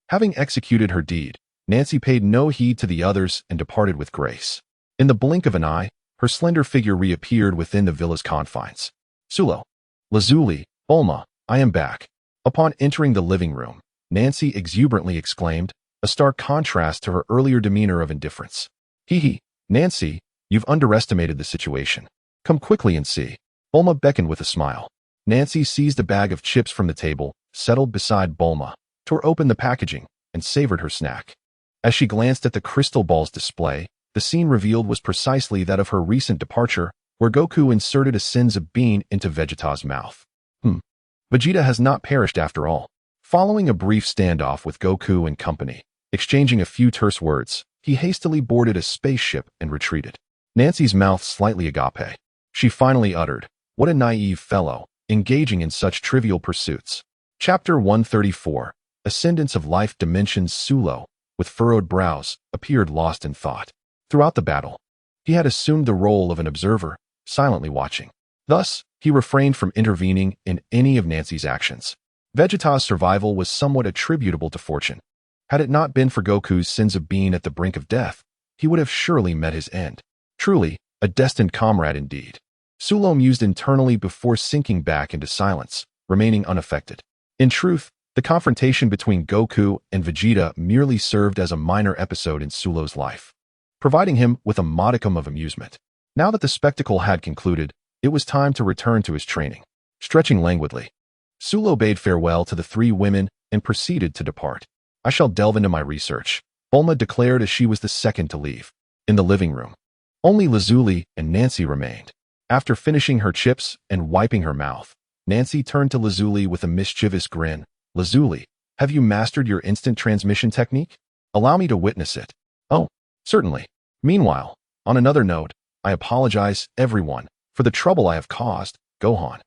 Having executed her deed, Nancy paid no heed to the others and departed with grace. In the blink of an eye, her slender figure reappeared within the villa's confines. Sulo, Lazuli, Bulma, I am back. Upon entering the living room, Nancy exuberantly exclaimed, a stark contrast to her earlier demeanor of indifference. Hee, Nancy, you've underestimated the situation. Come quickly and see. Bulma beckoned with a smile. Nancy seized a bag of chips from the table, settled beside Bulma, tore open the packaging, and savored her snack. As she glanced at the crystal ball's display, the scene revealed was precisely that of her recent departure, where Goku inserted a sins of bean into Vegeta's mouth. Vegeta has not perished after all. Following a brief standoff with Goku and company, exchanging a few terse words, he hastily boarded a spaceship and retreated. Nancy's mouth slightly agape. She finally uttered, "What a naive fellow, engaging in such trivial pursuits." Chapter 134, Ascendance of Life Dimensions. Sulo, with furrowed brows, appeared lost in thought. Throughout the battle, he had assumed the role of an observer, silently watching. Thus, he refrained from intervening in any of Nancy's actions. Vegeta's survival was somewhat attributable to fortune. Had it not been for Goku's sins of being at the brink of death, he would have surely met his end. Truly, a destined comrade indeed. Sulo mused internally before sinking back into silence, remaining unaffected. In truth, the confrontation between Goku and Vegeta merely served as a minor episode in Sulo's life, providing him with a modicum of amusement. Now that the spectacle had concluded, it was time to return to his training. Stretching languidly, Sulo bade farewell to the three women and proceeded to depart. "I shall delve into my research," Bulma declared as she was the second to leave. In the living room, only Lazuli and Nancy remained. After finishing her chips and wiping her mouth, Nancy turned to Lazuli with a mischievous grin. "Lazuli, have you mastered your instant transmission technique? Allow me to witness it." "Oh, certainly. Meanwhile, on another note, I apologize, everyone, for the trouble I have caused." Gohan,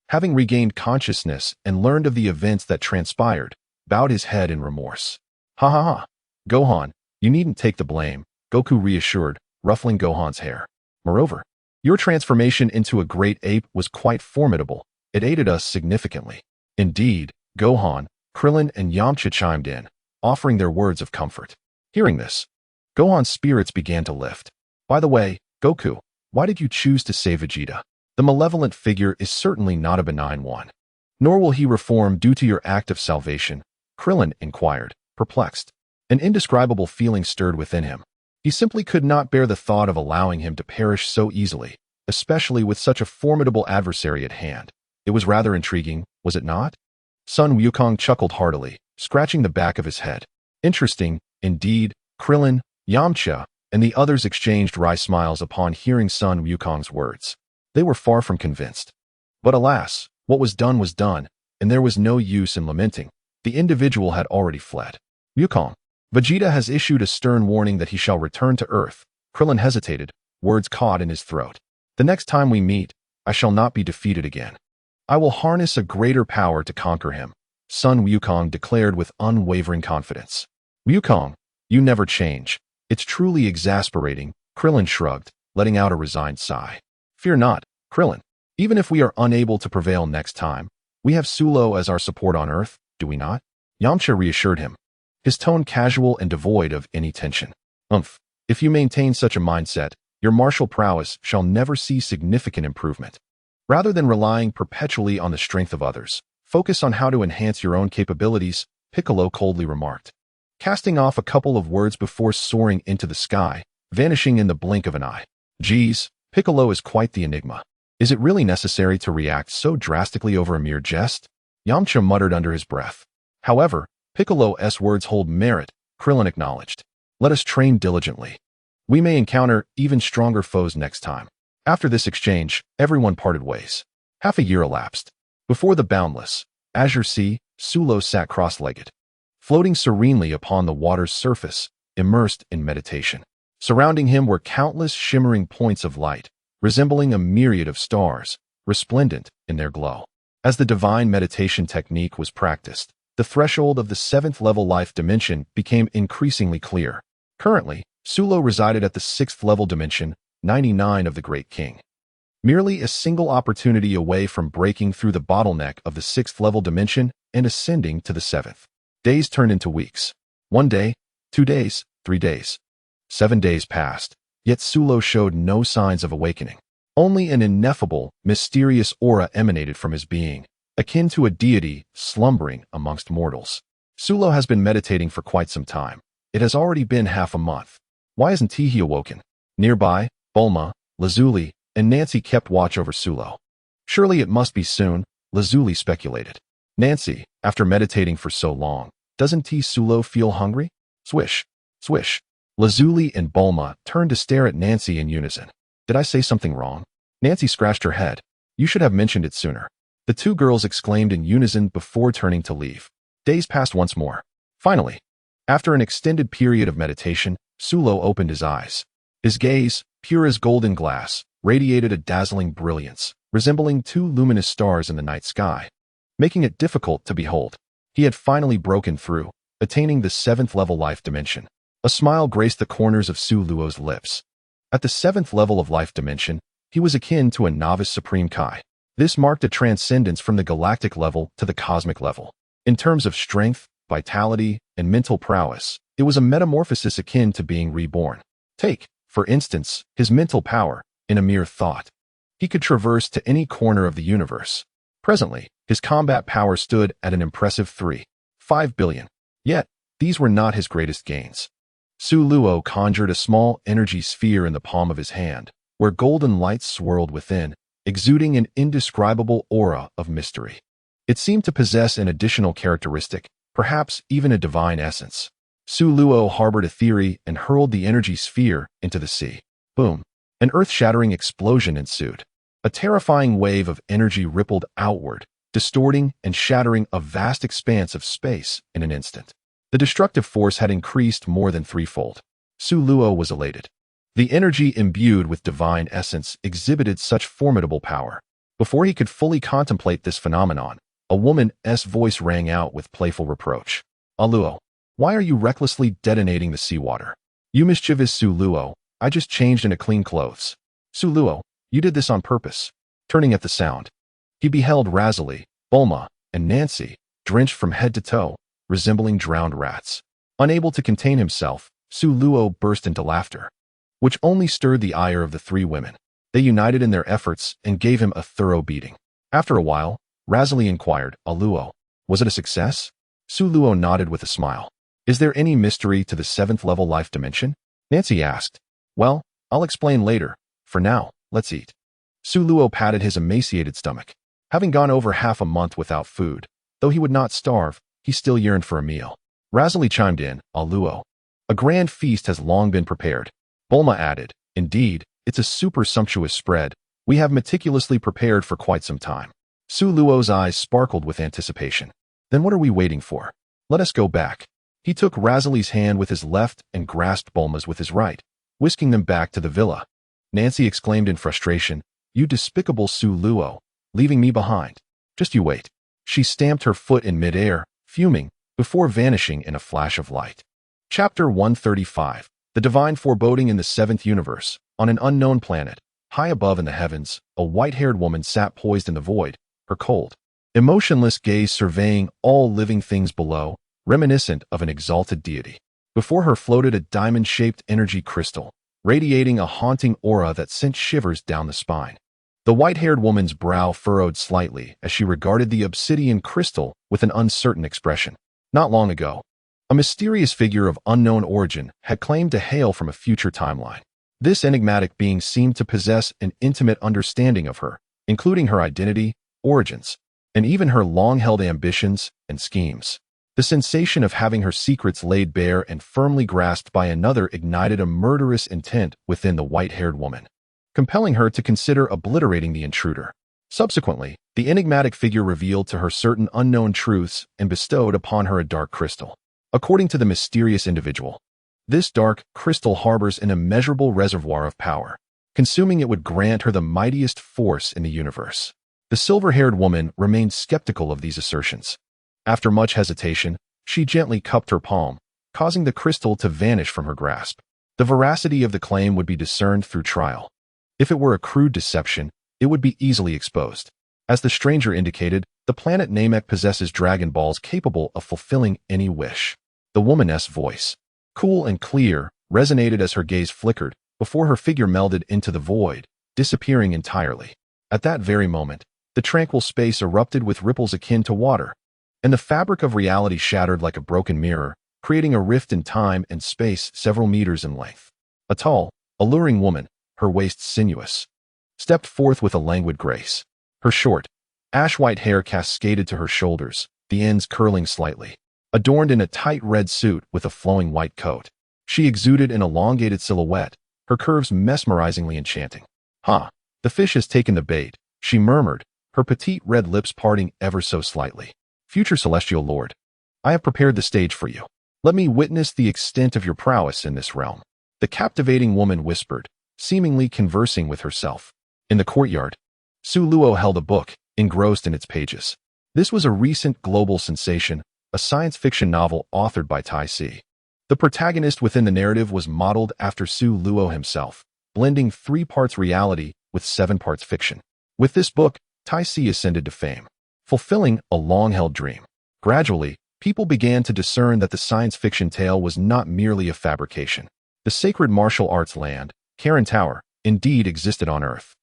having regained consciousness and learned of the events that transpired, bowed his head in remorse. "Ha ha ha. Gohan, you needn't take the blame," Goku reassured, ruffling Gohan's hair. "Moreover, your transformation into a great ape was quite formidable. It aided us significantly." "Indeed," Gohan, Krillin, and Yamcha chimed in, offering their words of comfort. Hearing this, Gohan's spirits began to lift. "By the way, Goku, why did you choose to save Vegeta? The malevolent figure is certainly not a benign one. Nor will he reform due to your act of salvation," Krillin inquired, perplexed. An indescribable feeling stirred within him. He simply could not bear the thought of allowing him to perish so easily, especially with such a formidable adversary at hand. It was rather intriguing, was it not? Sun Wukong chuckled heartily, scratching the back of his head. Interesting, indeed. Krillin, Yamcha, and the others exchanged wry smiles upon hearing Sun Wukong's words. They were far from convinced. But alas, what was done, and there was no use in lamenting. The individual had already fled. "Wukong, Vegeta has issued a stern warning that he shall return to Earth." Krillin hesitated, words caught in his throat. "The next time we meet, I shall not be defeated again. I will harness a greater power to conquer him," Sun Wukong declared with unwavering confidence. "Wukong, you never change. It's truly exasperating," Krillin shrugged, letting out a resigned sigh. "Fear not, Krillin. Even if we are unable to prevail next time, we have Sulo as our support on Earth, do we not?" Yamcha reassured him, his tone casual and devoid of any tension. If you maintain such a mindset, your martial prowess shall never see significant improvement. Rather than relying perpetually on the strength of others, focus on how to enhance your own capabilities," Piccolo coldly remarked, casting off a couple of words before soaring into the sky, vanishing in the blink of an eye. "Geez, Piccolo is quite the enigma. Is it really necessary to react so drastically over a mere jest?" Yamcha muttered under his breath. "However, Piccolo's words hold merit," Krillin acknowledged. "Let us train diligently. We may encounter even stronger foes next time." After this exchange, everyone parted ways. Half a year elapsed. Before the boundless, azure sea, Sulo sat cross-legged, floating serenely upon the water's surface, immersed in meditation. Surrounding him were countless shimmering points of light, resembling a myriad of stars, resplendent in their glow. As the divine meditation technique was practiced, the threshold of the 7th level life dimension became increasingly clear. Currently, Sulo resided at the 6th level dimension, 99 of the Great King. Merely a single opportunity away from breaking through the bottleneck of the 6th level dimension and ascending to the 7th. Days turned into weeks. 1 day, 2 days, 3 days. 7 days passed, yet Sulo showed no signs of awakening. Only an ineffable, mysterious aura emanated from his being, akin to a deity slumbering amongst mortals. Sulo has been meditating for quite some time. It has already been half a month. Why isn't he awoken? Nearby, Bulma, Lazuli, and Nancy kept watch over Sulo. Surely it must be soon, Lazuli speculated. Nancy, after meditating for so long, Doesn't Sulo feel hungry? Swish, swish. Lazuli and Bulma turned to stare at Nancy in unison. Did I say something wrong? Nancy scratched her head. You should have mentioned it sooner. The two girls exclaimed in unison before turning to leave. Days passed once more. Finally, after an extended period of meditation, Sulo opened his eyes. His gaze, pure as golden glass, radiated a dazzling brilliance, resembling two luminous stars in the night sky, making it difficult to behold. He had finally broken through, attaining the 7th level life dimension. A smile graced the corners of Suluo's lips. At the 7th level of life dimension, he was akin to a novice Supreme Kai. This marked a transcendence from the galactic level to the cosmic level. In terms of strength, vitality, and mental prowess, it was a metamorphosis akin to being reborn. Take, for instance, his mental power, in a mere thought. He could traverse to any corner of the universe. Presently, his combat power stood at an impressive 3.5 billion. Yet, these were not his greatest gains. Suluo conjured a small energy sphere in the palm of his hand, where golden lights swirled within, exuding an indescribable aura of mystery. It seemed to possess an additional characteristic, perhaps even a divine essence. Suluo harbored a theory and hurled the energy sphere into the sea. Boom! An earth-shattering explosion ensued. A terrifying wave of energy rippled outward, distorting and shattering a vast expanse of space in an instant. The destructive force had increased more than threefold. Suluo was elated. The energy imbued with divine essence exhibited such formidable power. Before he could fully contemplate this phenomenon, a woman's voice rang out with playful reproach. Aluo, why are you recklessly detonating the seawater? You mischievous Suluo, I just changed into clean clothes. Suluo, you did this on purpose. Turning at the sound, he beheld Razali, Bulma, and Nancy, drenched from head to toe, resembling drowned rats. Unable to contain himself, Suluo burst into laughter, which only stirred the ire of the three women. They united in their efforts and gave him a thorough beating. After a while, Razali inquired, Aluo, was it a success? Suluo nodded with a smile. Is there any mystery to the 7th level life dimension? Nancy asked. Well, I'll explain later. For now, let's eat. Suluo patted his emaciated stomach. Having gone over half a month without food, though he would not starve, he still yearned for a meal. Razali chimed in, Aluo. A grand feast has long been prepared. Bulma added, Indeed, it's a super sumptuous spread. We have meticulously prepared for quite some time. Suluo's eyes sparkled with anticipation. Then what are we waiting for? Let us go back. He took Razali's hand with his left and grasped Bulma's with his right, whisking them back to the villa. Nancy exclaimed in frustration, You despicable Suluo, leaving me behind. Just you wait. She stamped her foot in midair, fuming, before vanishing in a flash of light. Chapter 135. The Divine Foreboding in the 7th Universe. On an unknown planet, high above in the heavens, a white-haired woman sat poised in the void, her cold, emotionless gaze surveying all living things below, reminiscent of an exalted deity. Before her floated a diamond-shaped energy crystal, radiating a haunting aura that sent shivers down the spine. The white-haired woman's brow furrowed slightly as she regarded the obsidian crystal with an uncertain expression. Not long ago, a mysterious figure of unknown origin had claimed to hail from a future timeline. This enigmatic being seemed to possess an intimate understanding of her, including her identity, origins, and even her long-held ambitions and schemes. The sensation of having her secrets laid bare and firmly grasped by another ignited a murderous intent within the white-haired woman, compelling her to consider obliterating the intruder. Subsequently, the enigmatic figure revealed to her certain unknown truths and bestowed upon her a dark crystal. According to the mysterious individual, this dark crystal harbors an immeasurable reservoir of power. Consuming it would grant her the mightiest force in the universe. The silver-haired woman remained skeptical of these assertions. After much hesitation, she gently cupped her palm, causing the crystal to vanish from her grasp. The veracity of the claim would be discerned through trial. If it were a crude deception, it would be easily exposed. As the stranger indicated, the planet Namek possesses Dragon Balls capable of fulfilling any wish. The woman's voice, cool and clear, resonated as her gaze flickered, before her figure melded into the void, disappearing entirely. At that very moment, the tranquil space erupted with ripples akin to water, and the fabric of reality shattered like a broken mirror, creating a rift in time and space several meters in length. A tall, alluring woman, her waist sinuous, stepped forth with a languid grace. Her short, ash-white hair cascaded to her shoulders, the ends curling slightly. adorned in a tight red suit with a flowing white coat. She exuded an elongated silhouette, her curves mesmerizingly enchanting. "Huh, the fish has taken the bait," she murmured, her petite red lips parting ever so slightly. "Future Celestial Lord, I have prepared the stage for you. Let me witness the extent of your prowess in this realm," the captivating woman whispered, seemingly conversing with herself. In the courtyard, Su Luo held a book, engrossed in its pages. This was a recent global sensation, a science fiction novel authored by Tai Si. The protagonist within the narrative was modeled after Su Luo himself, blending 3 parts reality with 7 parts fiction. With this book, Tai Si ascended to fame, fulfilling a long-held dream. Gradually, people began to discern that the science fiction tale was not merely a fabrication. The sacred martial arts land, Karen Tower, indeed existed on Earth.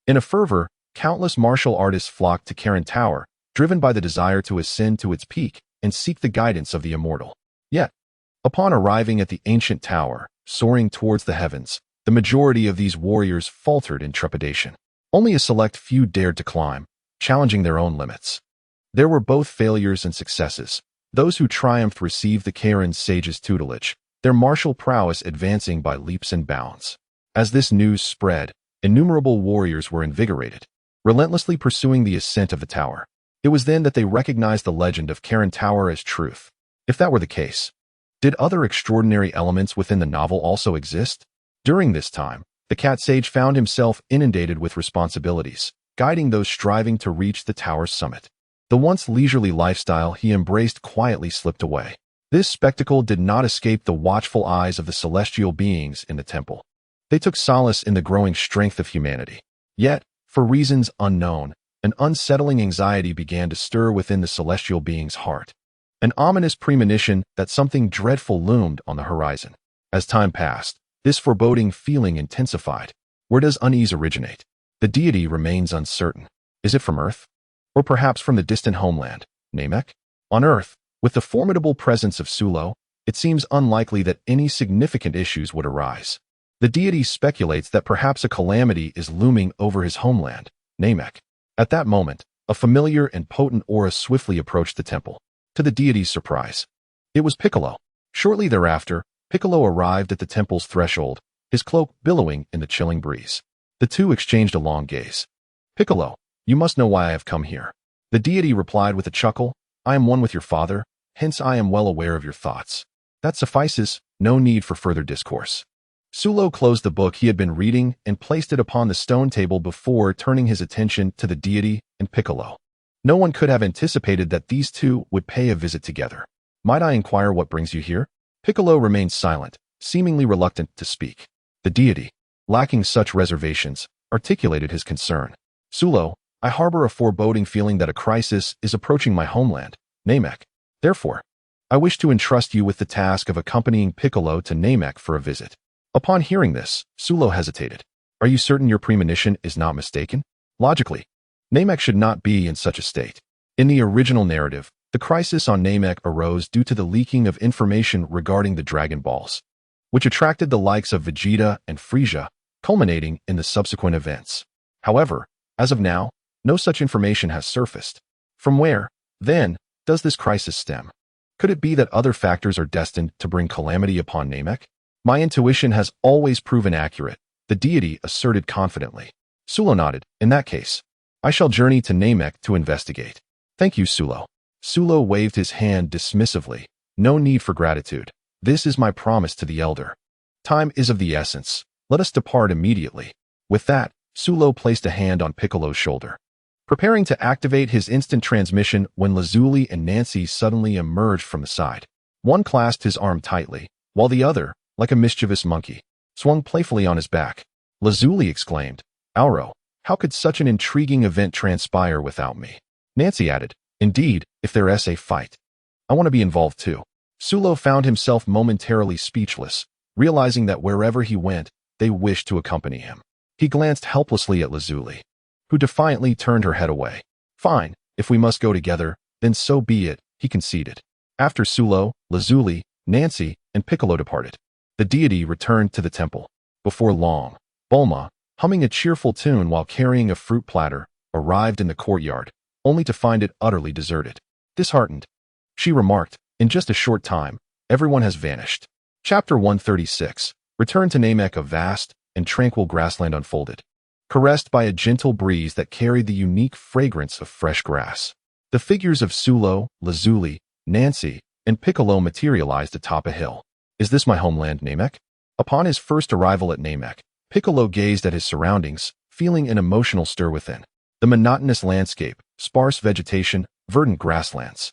In a fervor, countless martial artists flocked to Karen Tower, driven by the desire to ascend to its peak and seek the guidance of the immortal. Yet, upon arriving at the ancient tower, soaring towards the heavens, the majority of these warriors faltered in trepidation. Only a select few dared to climb, challenging their own limits. There were both failures and successes. Those who triumphed received the Karen sage's tutelage, their martial prowess advancing by leaps and bounds. As this news spread, innumerable warriors were invigorated, relentlessly pursuing the ascent of the tower. It was then that they recognized the legend of Karen Tower as truth. If that were the case, did other extraordinary elements within the novel also exist? During this time, the cat sage found himself inundated with responsibilities, guiding those striving to reach the tower's summit. The once leisurely lifestyle he embraced quietly slipped away. This spectacle did not escape the watchful eyes of the celestial beings in the temple. They took solace in the growing strength of humanity. Yet, for reasons unknown, an unsettling anxiety began to stir within the celestial being's heart. An ominous premonition that something dreadful loomed on the horizon. As time passed, this foreboding feeling intensified. Where does unease originate? The deity remains uncertain. Is it from Earth? Or perhaps from the distant homeland, Namek? On Earth, with the formidable presence of Sulo, it seems unlikely that any significant issues would arise. The deity speculates that perhaps a calamity is looming over his homeland, Namek. At that moment, a familiar and potent aura swiftly approached the temple. To the deity's surprise, it was Piccolo. Shortly thereafter, Piccolo arrived at the temple's threshold, his cloak billowing in the chilling breeze. The two exchanged a long gaze. "Piccolo, you must know why I have come here." The deity replied with a chuckle, "I am one with your father, hence I am well aware of your thoughts. That suffices, no need for further discourse." Sulo closed the book he had been reading and placed it upon the stone table before turning his attention to the deity and Piccolo. No one could have anticipated that these two would pay a visit together. "Might I inquire what brings you here?" Piccolo remained silent, seemingly reluctant to speak. The deity, lacking such reservations, articulated his concern. "Sulo, I harbor a foreboding feeling that a crisis is approaching my homeland, Namek. Therefore, I wish to entrust you with the task of accompanying Piccolo to Namek for a visit." Upon hearing this, Sulo hesitated. "Are you certain your premonition is not mistaken? Logically, Namek should not be in such a state." In the original narrative, the crisis on Namek arose due to the leaking of information regarding the Dragon Balls, which attracted the likes of Vegeta and Frieza, culminating in the subsequent events. However, as of now, no such information has surfaced. From where, then, does this crisis stem? Could it be that other factors are destined to bring calamity upon Namek? "My intuition has always proven accurate," the deity asserted confidently. Sulo nodded. "In that case, I shall journey to Namek to investigate." "Thank you, Sulo." Sulo waved his hand dismissively. "No need for gratitude. This is my promise to the elder. Time is of the essence. Let us depart immediately." With that, Sulo placed a hand on Piccolo's shoulder, preparing to activate his instant transmission when Lazuli and Nancy suddenly emerged from the side. One clasped his arm tightly, while the other, like a mischievous monkey, swung playfully on his back. Lazuli exclaimed, "Auro, how could such an intriguing event transpire without me?" Nancy added, "Indeed, if there's a fight, I want to be involved too." Sulo found himself momentarily speechless, realizing that wherever he went, they wished to accompany him. He glanced helplessly at Lazuli, who defiantly turned her head away. "Fine, if we must go together, then so be it," he conceded. After Sulo, Lazuli, Nancy, and Piccolo departed, the deity returned to the temple. Before long, Bulma, humming a cheerful tune while carrying a fruit platter, arrived in the courtyard, only to find it utterly deserted. Disheartened, she remarked, In just a short time, everyone has vanished. Chapter 136. Return to Namek. A vast and tranquil grassland unfolded, caressed by a gentle breeze that carried the unique fragrance of fresh grass. The figures of Sulo, Lazuli, Nancy, and Piccolo materialized atop a hill. Is this my homeland, Namek? Upon his first arrival at Namek, Piccolo gazed at his surroundings, feeling an emotional stir within. The monotonous landscape, sparse vegetation, verdant grasslands,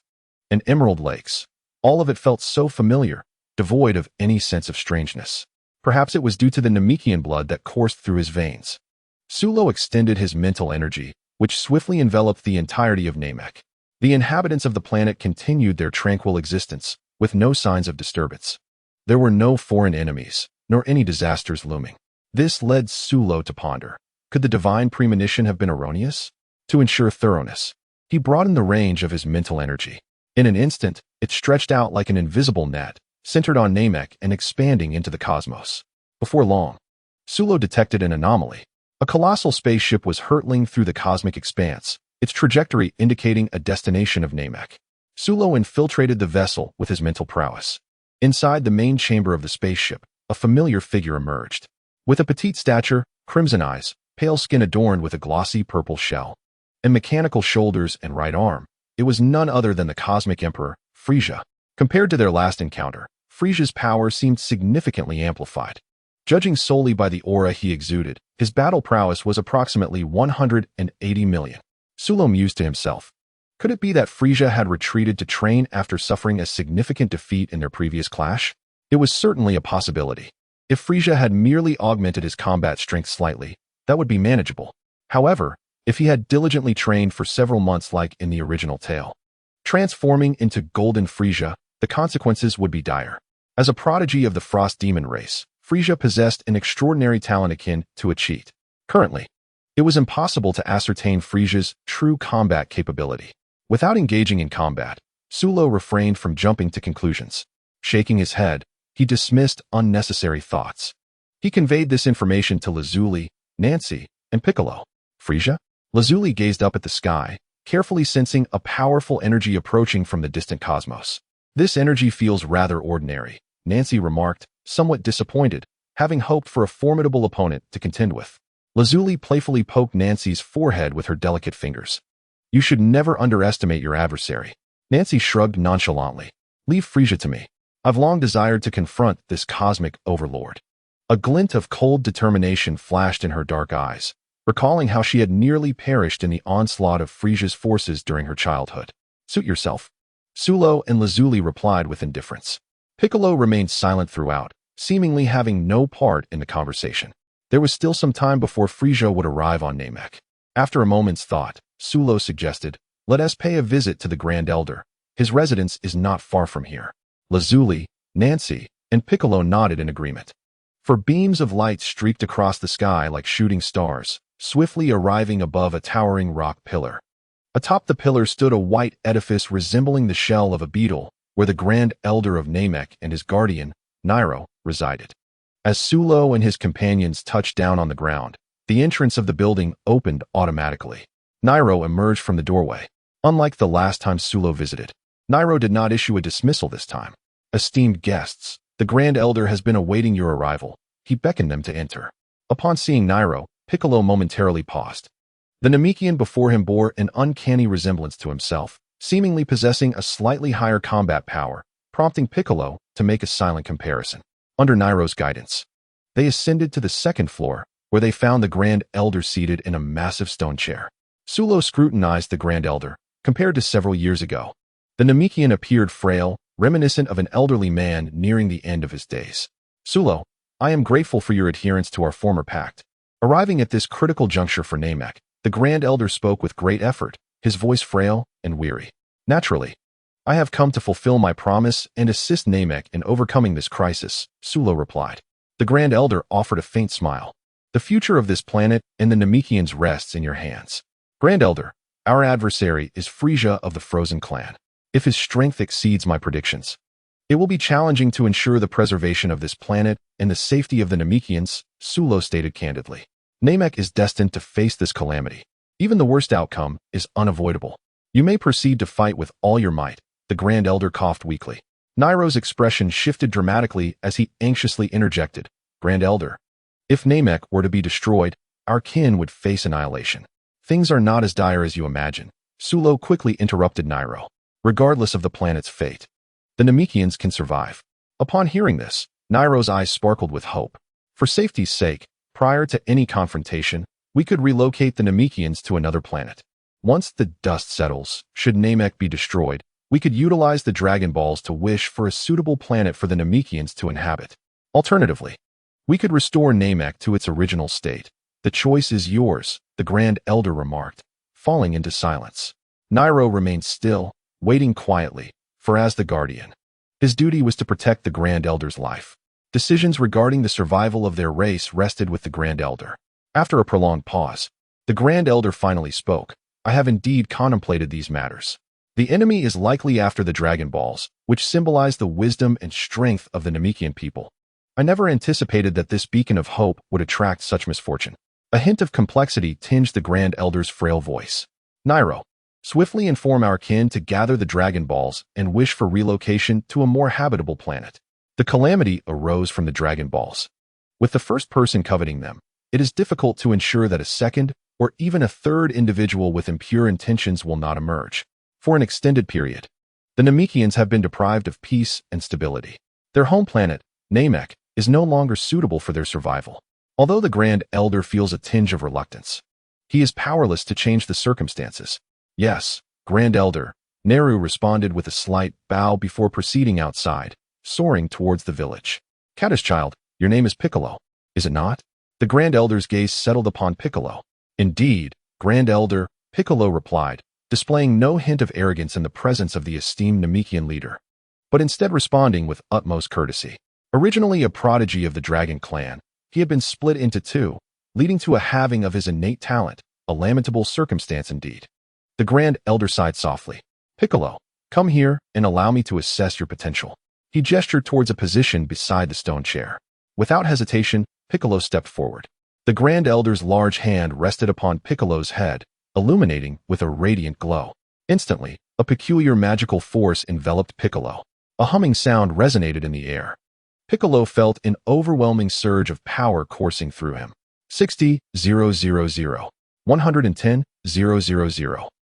and emerald lakes. All of it felt so familiar, devoid of any sense of strangeness. Perhaps it was due to the Namekian blood that coursed through his veins. Sulo extended his mental energy, which swiftly enveloped the entirety of Namek. The inhabitants of the planet continued their tranquil existence, with no signs of disturbance. There were no foreign enemies, nor any disasters looming. This led Sulo to ponder. Could the divine premonition have been erroneous? To ensure thoroughness, he broadened the range of his mental energy. In an instant, it stretched out like an invisible net, centered on Namek and expanding into the cosmos. Before long, Sulo detected an anomaly. A colossal spaceship was hurtling through the cosmic expanse, its trajectory indicating a destination of Namek. Sulo infiltrated the vessel with his mental prowess. Inside the main chamber of the spaceship, a familiar figure emerged. With a petite stature, crimson eyes, pale skin adorned with a glossy purple shell, and mechanical shoulders and right arm, it was none other than the Cosmic Emperor, Frisia. Compared to their last encounter, Frisia's power seemed significantly amplified. Judging solely by the aura he exuded, his battle prowess was approximately 180 million. Sulo mused to himself. Could it be that Frisia had retreated to train after suffering a significant defeat in their previous clash? It was certainly a possibility. If Frisia had merely augmented his combat strength slightly, that would be manageable. However, if he had diligently trained for several months like in the original tale, transforming into Golden Frisia, the consequences would be dire. As a prodigy of the Frost Demon race, Frisia possessed an extraordinary talent akin to a cheat. Currently, it was impossible to ascertain Frisia's true combat capability. Without engaging in combat, Sulo refrained from jumping to conclusions. Shaking his head, he dismissed unnecessary thoughts. He conveyed this information to Lazuli, Nancy, and Piccolo. Frisia? Lazuli gazed up at the sky, carefully sensing a powerful energy approaching from the distant cosmos. This energy feels rather ordinary, Nancy remarked, somewhat disappointed, having hoped for a formidable opponent to contend with. Lazuli playfully poked Nancy's forehead with her delicate fingers. You should never underestimate your adversary. Nancy shrugged nonchalantly. Leave Frisia to me. I've long desired to confront this cosmic overlord. A glint of cold determination flashed in her dark eyes, recalling how she had nearly perished in the onslaught of Frisia's forces during her childhood. Suit yourself. Sulo and Lazuli replied with indifference. Piccolo remained silent throughout, seemingly having no part in the conversation. There was still some time before Frisia would arrive on Namek. After a moment's thought, Sulo suggested, let us pay a visit to the Grand Elder. His residence is not far from here. Lazuli, Nancy, and Piccolo nodded in agreement. For beams of light streaked across the sky like shooting stars, swiftly arriving above a towering rock pillar. Atop the pillar stood a white edifice resembling the shell of a beetle, where the Grand Elder of Namek and his guardian, Nairo, resided. As Sulo and his companions touched down on the ground, the entrance of the building opened automatically. Nairo emerged from the doorway. Unlike the last time Sulo visited, Nairo did not issue a dismissal this time. Esteemed guests, the Grand Elder has been awaiting your arrival. He beckoned them to enter. Upon seeing Nairo, Piccolo momentarily paused. The Namekian before him bore an uncanny resemblance to himself, seemingly possessing a slightly higher combat power, prompting Piccolo to make a silent comparison. Under Nairo's guidance, they ascended to the second floor, where they found the Grand Elder seated in a massive stone chair. Sulo scrutinized the Grand Elder, compared to several years ago. The Namekian appeared frail, reminiscent of an elderly man nearing the end of his days. Sulo, I am grateful for your adherence to our former pact. Arriving at this critical juncture for Namek, the Grand Elder spoke with great effort, his voice frail and weary. Naturally, I have come to fulfill my promise and assist Namek in overcoming this crisis, Sulo replied. The Grand Elder offered a faint smile. The future of this planet and the Namekians rests in your hands. Grand Elder, our adversary is Frisia of the Frozen Clan. If his strength exceeds my predictions, it will be challenging to ensure the preservation of this planet and the safety of the Namekians, Sulo stated candidly. Namek is destined to face this calamity. Even the worst outcome is unavoidable. You may proceed to fight with all your might, The Grand Elder coughed weakly. Nairo's expression shifted dramatically as he anxiously interjected. Grand Elder, if Namek were to be destroyed, our kin would face annihilation. Things are not as dire as you imagine. Sulo quickly interrupted Nairo. Regardless of the planet's fate, the Namekians can survive. Upon hearing this, Nairo's eyes sparkled with hope. For safety's sake, prior to any confrontation, we could relocate the Namekians to another planet. Once the dust settles, should Namek be destroyed, we could utilize the Dragon Balls to wish for a suitable planet for the Namekians to inhabit. Alternatively, we could restore Namek to its original state. The choice is yours, the Grand Elder remarked, falling into silence. Nairo remained still, waiting quietly, for as the Guardian, his duty was to protect the Grand Elder's life. Decisions regarding the survival of their race rested with the Grand Elder. After a prolonged pause, the Grand Elder finally spoke. I have indeed contemplated these matters. The enemy is likely after the Dragon Balls, which symbolize the wisdom and strength of the Namekian people. I never anticipated that this beacon of hope would attract such misfortune. A hint of complexity tinged the Grand Elder's frail voice. Nairo, swiftly inform our kin to gather the Dragon Balls and wish for relocation to a more habitable planet. The calamity arose from the Dragon Balls. With the first person coveting them, it is difficult to ensure that a second or even a third individual with impure intentions will not emerge. For an extended period, the Namekians have been deprived of peace and stability. Their home planet, Namek, is no longer suitable for their survival. Although the Grand Elder feels a tinge of reluctance, he is powerless to change the circumstances. Yes, Grand Elder, Neru responded with a slight bow before proceeding outside, soaring towards the village. Caddis child, your name is Piccolo, is it not? The Grand Elder's gaze settled upon Piccolo. Indeed, Grand Elder, Piccolo replied, displaying no hint of arrogance in the presence of the esteemed Namekian leader, but instead responding with utmost courtesy. Originally a prodigy of the Dragon Clan, he had been split into two, leading to a halving of his innate talent, a lamentable circumstance indeed. The Grand Elder sighed softly. Piccolo, come here and allow me to assess your potential. He gestured towards a position beside the stone chair. Without hesitation, Piccolo stepped forward. The Grand Elder's large hand rested upon Piccolo's head, illuminating with a radiant glow. Instantly, a peculiar magical force enveloped Piccolo. A humming sound resonated in the air. Piccolo felt an overwhelming surge of power coursing through him. 60,000, 110,000,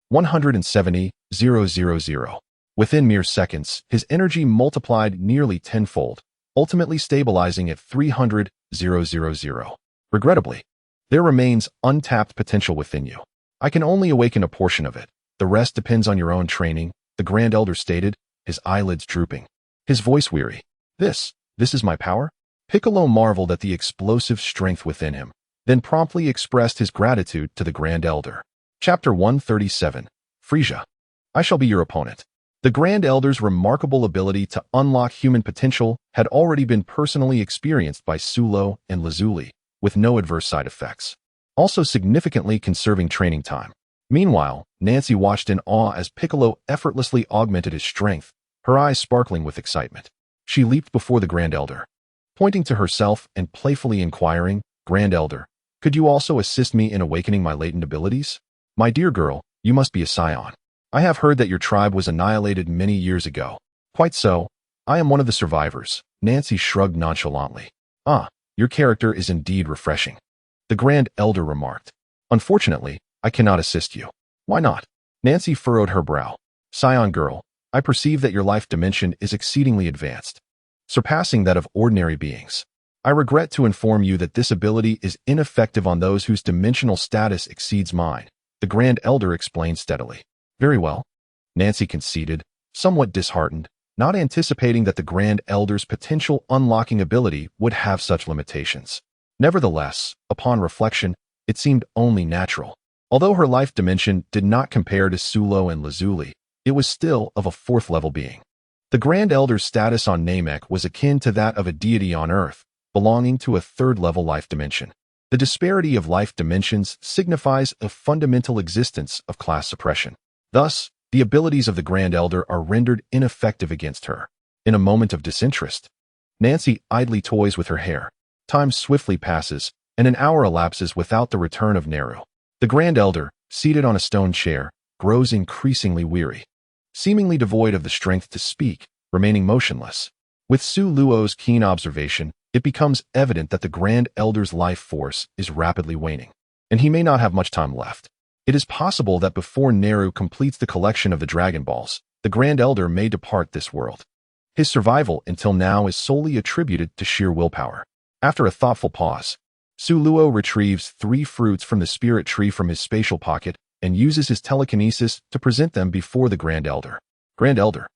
170,000. Within mere seconds, his energy multiplied nearly tenfold, ultimately stabilizing at 300,000. Regrettably, there remains untapped potential within you. I can only awaken a portion of it. The rest depends on your own training, the Grand Elder stated, his eyelids drooping, his voice weary. This is my power? Piccolo marveled at the explosive strength within him, then promptly expressed his gratitude to the Grand Elder. Chapter 137, Frisia. I shall be your opponent. The Grand Elder's remarkable ability to unlock human potential had already been personally experienced by Sulo and Lazuli, with no adverse side effects, also significantly conserving training time. Meanwhile, Nancy watched in awe as Piccolo effortlessly augmented his strength, her eyes sparkling with excitement. She leaped before the Grand Elder, pointing to herself and playfully inquiring, Grand Elder, could you also assist me in awakening my latent abilities? My dear girl, you must be a scion. I have heard that your tribe was annihilated many years ago. Quite so. I am one of the survivors. Nancy shrugged nonchalantly. Ah, your character is indeed refreshing. The Grand Elder remarked. Unfortunately, I cannot assist you. Why not? Nancy furrowed her brow. Scion girl, I perceive that your life dimension is exceedingly advanced, surpassing that of ordinary beings. I regret to inform you that this ability is ineffective on those whose dimensional status exceeds mine, the Grand Elder explained steadily. Very well, Nancy conceded, somewhat disheartened, not anticipating that the Grand Elder's potential unlocking ability would have such limitations. Nevertheless, upon reflection, it seemed only natural. Although her life dimension did not compare to Sulo and Lazuli, it was still of a fourth-level being. The Grand Elder's status on Namek was akin to that of a deity on Earth, belonging to a third-level life dimension. The disparity of life dimensions signifies a fundamental existence of class suppression. Thus, the abilities of the Grand Elder are rendered ineffective against her. In a moment of disinterest, Nancy idly toys with her hair. Time swiftly passes, and an hour elapses without the return of Neru. The Grand Elder, seated on a stone chair, grows increasingly weary. seemingly devoid of the strength to speak, remaining motionless. With Su Luo's keen observation, it becomes evident that the Grand Elder's life force is rapidly waning, and he may not have much time left. It is possible that before Neru completes the collection of the Dragon Balls, the Grand Elder may depart this world. His survival until now is solely attributed to sheer willpower. After a thoughtful pause, Su Luo retrieves 3 fruits from the spirit tree from his spatial pocket and uses his telekinesis to present them before the Grand Elder. Grand Elder.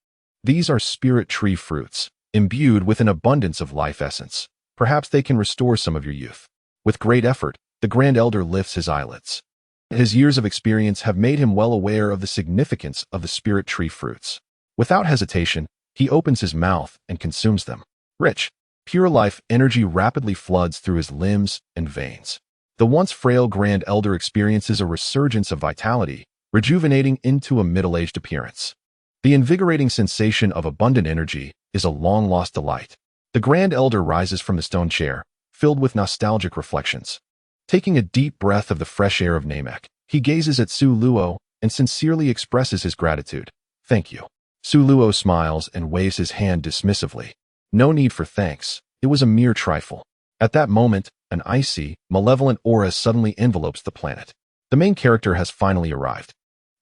These are spirit tree fruits, imbued with an abundance of life essence. Perhaps they can restore some of your youth. With great effort, the Grand Elder lifts his eyelids. His years of experience have made him well aware of the significance of the spirit tree fruits. Without hesitation, he opens his mouth and consumes them. Rich, pure life energy rapidly floods through his limbs and veins. The once frail Grand Elder experiences a resurgence of vitality, rejuvenating into a middle-aged appearance. The invigorating sensation of abundant energy is a long-lost delight. The Grand Elder rises from the stone chair, filled with nostalgic reflections. Taking a deep breath of the fresh air of Namek, he gazes at Su Luo and sincerely expresses his gratitude. Thank you. Su Luo smiles and waves his hand dismissively. No need for thanks. It was a mere trifle. At that moment, an icy, malevolent aura suddenly envelopes the planet. The main character has finally arrived.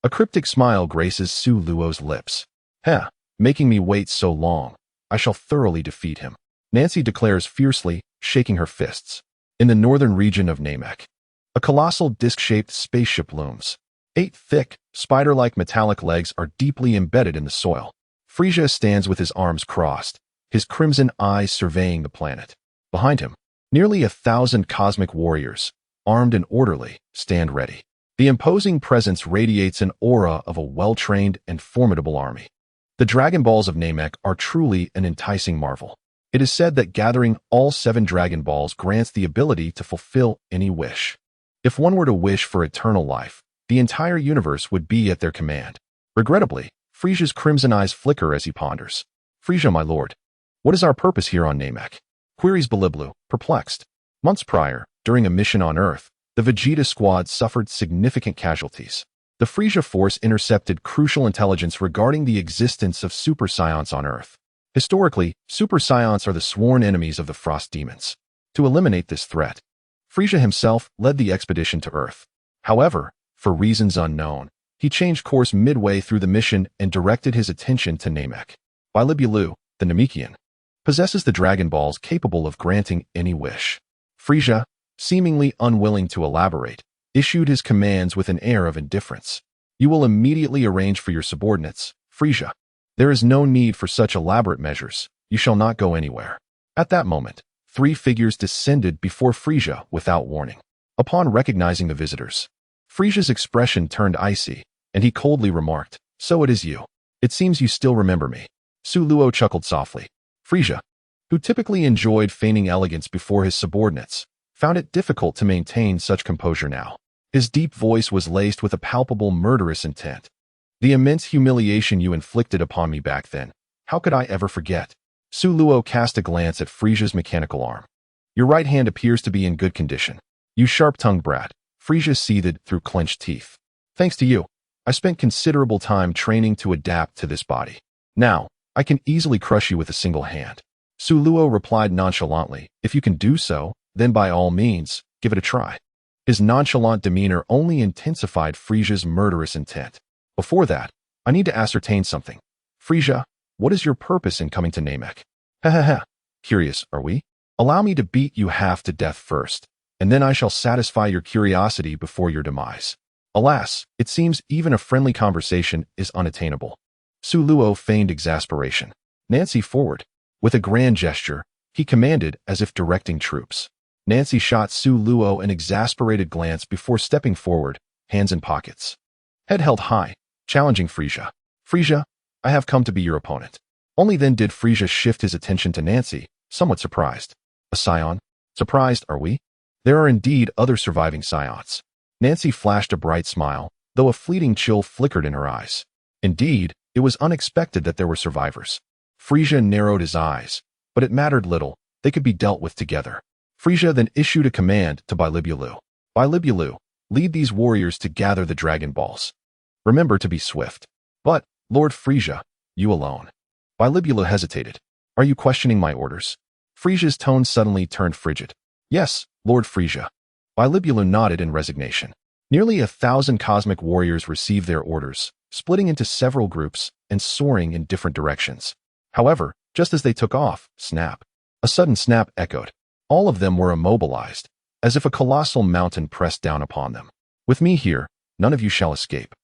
A cryptic smile graces Su Luo's lips. Heh, making me wait so long. I shall thoroughly defeat him. Nancy declares fiercely, shaking her fists. In the northern region of Namek, a colossal disc-shaped spaceship looms. 8 thick, spider-like metallic legs are deeply embedded in the soil. Frisia stands with his arms crossed, his crimson eyes surveying the planet. Behind him, nearly 1,000 cosmic warriors, armed and orderly, stand ready. The imposing presence radiates an aura of a well-trained and formidable army. The Dragon Balls of Namek are truly an enticing marvel. It is said that gathering all 7 Dragon Balls grants the ability to fulfill any wish. If one were to wish for eternal life, the entire universe would be at their command. Regrettably, Frisia's crimson eyes flicker as he ponders. Frisia, my lord, what is our purpose here on Namek? Queries Beliblu, perplexed. Months prior, during a mission on Earth, the Vegeta squad suffered significant casualties. The Frisia force intercepted crucial intelligence regarding the existence of Super Scions on Earth. Historically, Super Scions are the sworn enemies of the Frost Demons. To eliminate this threat, Frisia himself led the expedition to Earth. However, for reasons unknown, he changed course midway through the mission and directed his attention to Namek. Bilibulu, the Namekian, possesses the Dragon Balls capable of granting any wish. Frisia, seemingly unwilling to elaborate, issued his commands with an air of indifference. You will immediately arrange for your subordinates, Frisia. There is no need for such elaborate measures. You shall not go anywhere. At that moment, 3 figures descended before Frisia without warning. Upon recognizing the visitors, Frisia's expression turned icy, and he coldly remarked, So it is you. It seems you still remember me. Su Luo chuckled softly. Frisia, who typically enjoyed feigning elegance before his subordinates, found it difficult to maintain such composure now. His deep voice was laced with a palpable murderous intent. The immense humiliation you inflicted upon me back then, how could I ever forget? Su Luo cast a glance at Frisia's mechanical arm. Your right hand appears to be in good condition. You sharp-tongued brat, Frisia seethed through clenched teeth. Thanks to you, I spent considerable time training to adapt to this body. Now, I can easily crush you with a single hand. Su Luo replied nonchalantly, If you can do so, then by all means, give it a try. His nonchalant demeanor only intensified Frisia's murderous intent. Before that, I need to ascertain something. Frisia, what is your purpose in coming to Namek? Ha. Curious, are we? Allow me to beat you half to death first, and then I shall satisfy your curiosity before your demise. Alas, it seems even a friendly conversation is unattainable. Su Luo feigned exasperation. Nancy forward. With a grand gesture, he commanded as if directing troops. Nancy shot Su Luo an exasperated glance before stepping forward, hands in pockets. Head held high, challenging Frisia. Frisia, I have come to be your opponent. Only then did Frisia shift his attention to Nancy, somewhat surprised. A scion? Surprised, are we? There are indeed other surviving scions. Nancy flashed a bright smile, though a fleeting chill flickered in her eyes. Indeed, it was unexpected that there were survivors. Frisia narrowed his eyes, but it mattered little. They could be dealt with together. Frisia then issued a command to Bilibulu. Bilibulu, lead these warriors to gather the Dragon Balls. Remember to be swift. But, Lord Frisia, you alone. Bilibula hesitated. Are you questioning my orders? Frisia's tone suddenly turned frigid. Yes, Lord Frisia. Bilibula nodded in resignation. Nearly 1,000 cosmic warriors received their orders, splitting into several groups and soaring in different directions. However, just as they took off, snap. A sudden snap echoed. All of them were immobilized, as if a colossal mountain pressed down upon them. With me here, none of you shall escape.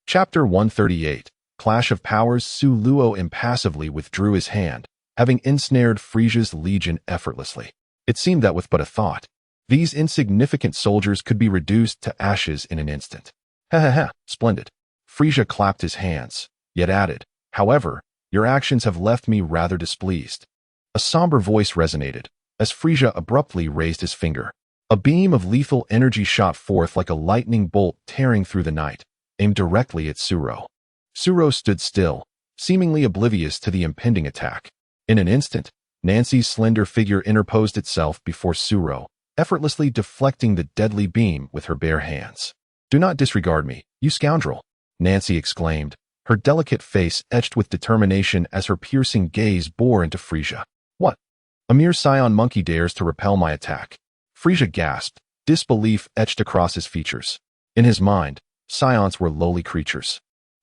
Chapter 138. Clash of Powers. Suluo impassively withdrew his hand, having ensnared Frisia's legion effortlessly. It seemed that with but a thought, these insignificant soldiers could be reduced to ashes in an instant. Ha ha ha, splendid. Frisia clapped his hands, yet added, however, your actions have left me rather displeased. A somber voice resonated, as Frisia abruptly raised his finger. A beam of lethal energy shot forth like a lightning bolt tearing through the night, aimed directly at Suro. Suro stood still, seemingly oblivious to the impending attack. In an instant, Nancy's slender figure interposed itself before Suro, effortlessly deflecting the deadly beam with her bare hands. Do not disregard me, you scoundrel, Nancy exclaimed, her delicate face etched with determination as her piercing gaze bore into Frisia. What? A mere scion monkey dares to repel my attack. Frisia gasped, disbelief etched across his features. In his mind, scions were lowly creatures,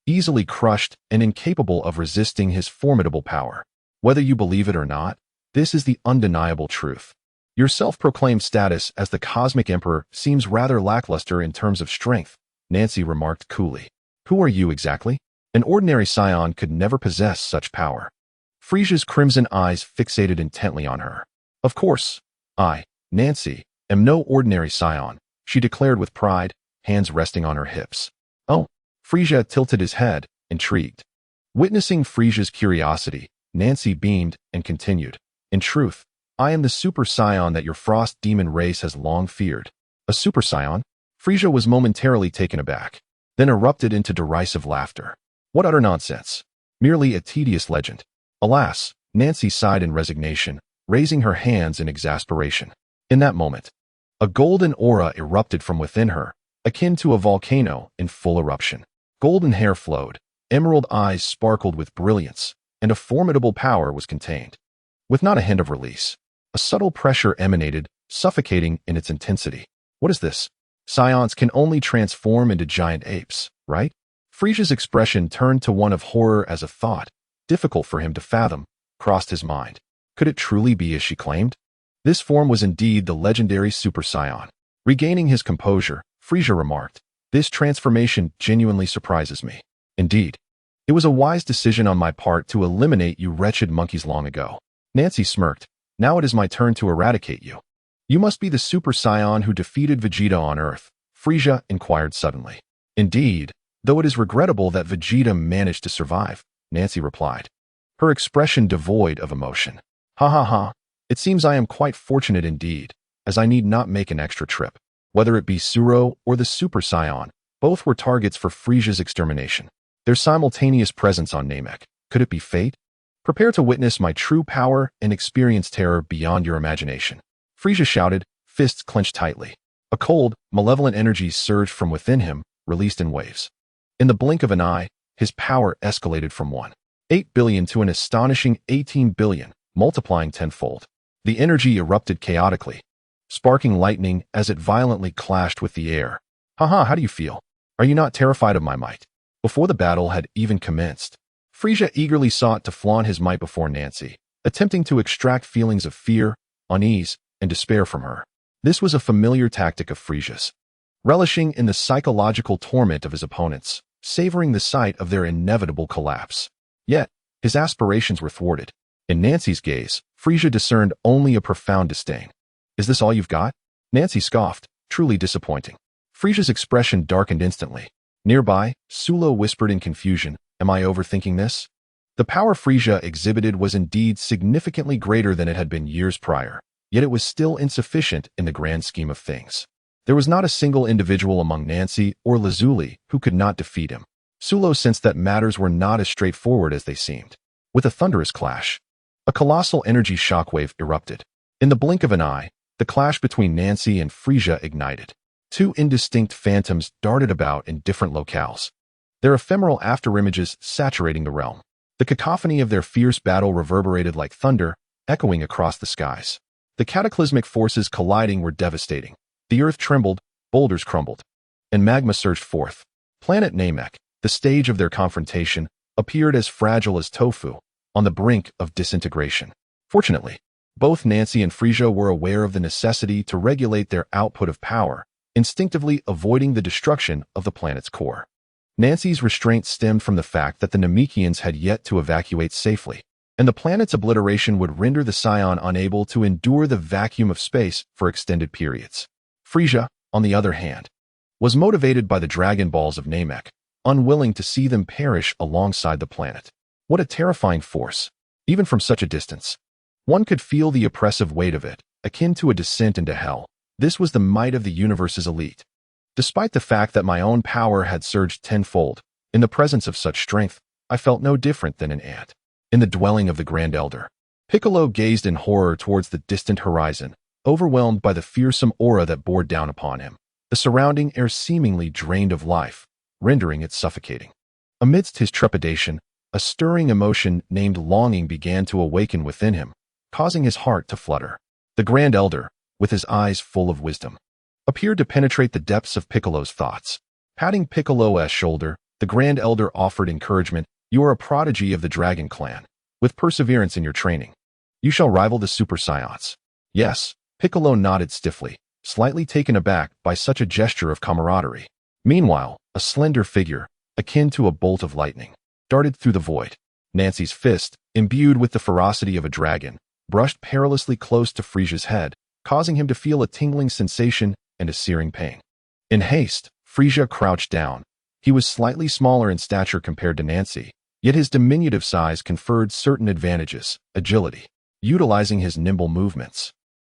easily crushed and incapable of resisting his formidable power. Whether you believe it or not, this is the undeniable truth. Your self-proclaimed status as the Cosmic Emperor seems rather lackluster in terms of strength, Nancy remarked coolly. Who are you exactly? An ordinary scion could never possess such power. Frisia's crimson eyes fixated intently on her. Of course, I, Nancy, am no ordinary scion, she declared with pride, hands resting on her hips. Oh, Frisia tilted his head, intrigued. Witnessing Frisia's curiosity, Nancy beamed and continued. In truth, I am the super scion that your frost demon race has long feared. A super scion? Frisia was momentarily taken aback, then erupted into derisive laughter. What utter nonsense. Merely a tedious legend. Alas, Nancy sighed in resignation, raising her hands in exasperation. In that moment, a golden aura erupted from within her, akin to a volcano in full eruption. Golden hair flowed, emerald eyes sparkled with brilliance, and a formidable power was contained. With not a hint of release, a subtle pressure emanated, suffocating in its intensity. What is this? Scions can only transform into giant apes, right? Frisia's expression turned to one of horror as a thought, difficult for him to fathom, crossed his mind. Could it truly be as she claimed? This form was indeed the legendary Super Scion. Regaining his composure, Frisia remarked, this transformation genuinely surprises me. Indeed, it was a wise decision on my part to eliminate you wretched monkeys long ago. Nancy smirked. Now it is my turn to eradicate you. You must be the Super Scion who defeated Vegeta on Earth, Frisia inquired suddenly. Indeed, though it is regrettable that Vegeta managed to survive, Nancy replied, her expression devoid of emotion. Ha ha ha, it seems I am quite fortunate indeed, as I need not make an extra trip. Whether it be Suro or the Super Scion, both were targets for Frisia's extermination. Their simultaneous presence on Namek, could it be fate? Prepare to witness my true power and experience terror beyond your imagination. Frisia shouted, fists clenched tightly. A cold, malevolent energy surged from within him, released in waves. In the blink of an eye, his power escalated from 1.8 billion to an astonishing 18 billion, multiplying tenfold. The energy erupted chaotically, sparking lightning as it violently clashed with the air. Haha, how do you feel? Are you not terrified of my might? Before the battle had even commenced, Frisia eagerly sought to flaunt his might before Nancy, attempting to extract feelings of fear, unease, and despair from her. This was a familiar tactic of Frisia's, relishing in the psychological torment of his opponents, savoring the sight of their inevitable collapse. Yet, his aspirations were thwarted. In Nancy's gaze, Frisia discerned only a profound disdain. Is this all you've got? Nancy scoffed, truly disappointing. Frisia's expression darkened instantly. Nearby, Sulo whispered in confusion, am I overthinking this? The power Frisia exhibited was indeed significantly greater than it had been years prior, yet it was still insufficient in the grand scheme of things. There was not a single individual among Nancy or Lazuli who could not defeat him. Sulo sensed that matters were not as straightforward as they seemed. With a thunderous clash, a colossal energy shockwave erupted. In the blink of an eye, the clash between Nancy and Frisia ignited. Two indistinct phantoms darted about in different locales. their ephemeral afterimages saturating the realm. The cacophony of their fierce battle reverberated like thunder, echoing across the skies. The cataclysmic forces colliding were devastating. The earth trembled, boulders crumbled, and magma surged forth. Planet Namek, the stage of their confrontation, appeared as fragile as tofu, on the brink of disintegration. Fortunately, both Nancy and Frisia were aware of the necessity to regulate their output of power, instinctively avoiding the destruction of the planet's core. Nancy's restraint stemmed from the fact that the Namekians had yet to evacuate safely, and the planet's obliteration would render the Scion unable to endure the vacuum of space for extended periods. Frisia, on the other hand, was motivated by the Dragon Balls of Namek, unwilling to see them perish alongside the planet. What a terrifying force, even from such a distance. One could feel the oppressive weight of it, akin to a descent into hell. This was the might of the universe's elite. Despite the fact that my own power had surged tenfold, in the presence of such strength, I felt no different than an ant. In the dwelling of the Grand Elder, Piccolo gazed in horror towards the distant horizon, overwhelmed by the fearsome aura that bore down upon him. The surrounding air seemingly drained of life, rendering it suffocating. Amidst his trepidation, a stirring emotion named longing began to awaken within him, causing his heart to flutter. The Grand Elder, with his eyes full of wisdom, appeared to penetrate the depths of Piccolo's thoughts. Patting Piccolo's shoulder, the Grand Elder offered encouragement. You are a prodigy of the Dragon Clan. With perseverance in your training, you shall rival the Super Saiyans. Yes, Piccolo nodded stiffly, slightly taken aback by such a gesture of camaraderie. Meanwhile, a slender figure, akin to a bolt of lightning, darted through the void. Nancy's fist, imbued with the ferocity of a dragon, brushed perilously close to Frisia's head, causing him to feel a tingling sensation and a searing pain. In haste, Frisia crouched down. He was slightly smaller in stature compared to Nancy, yet his diminutive size conferred certain advantages: agility, utilizing his nimble movements.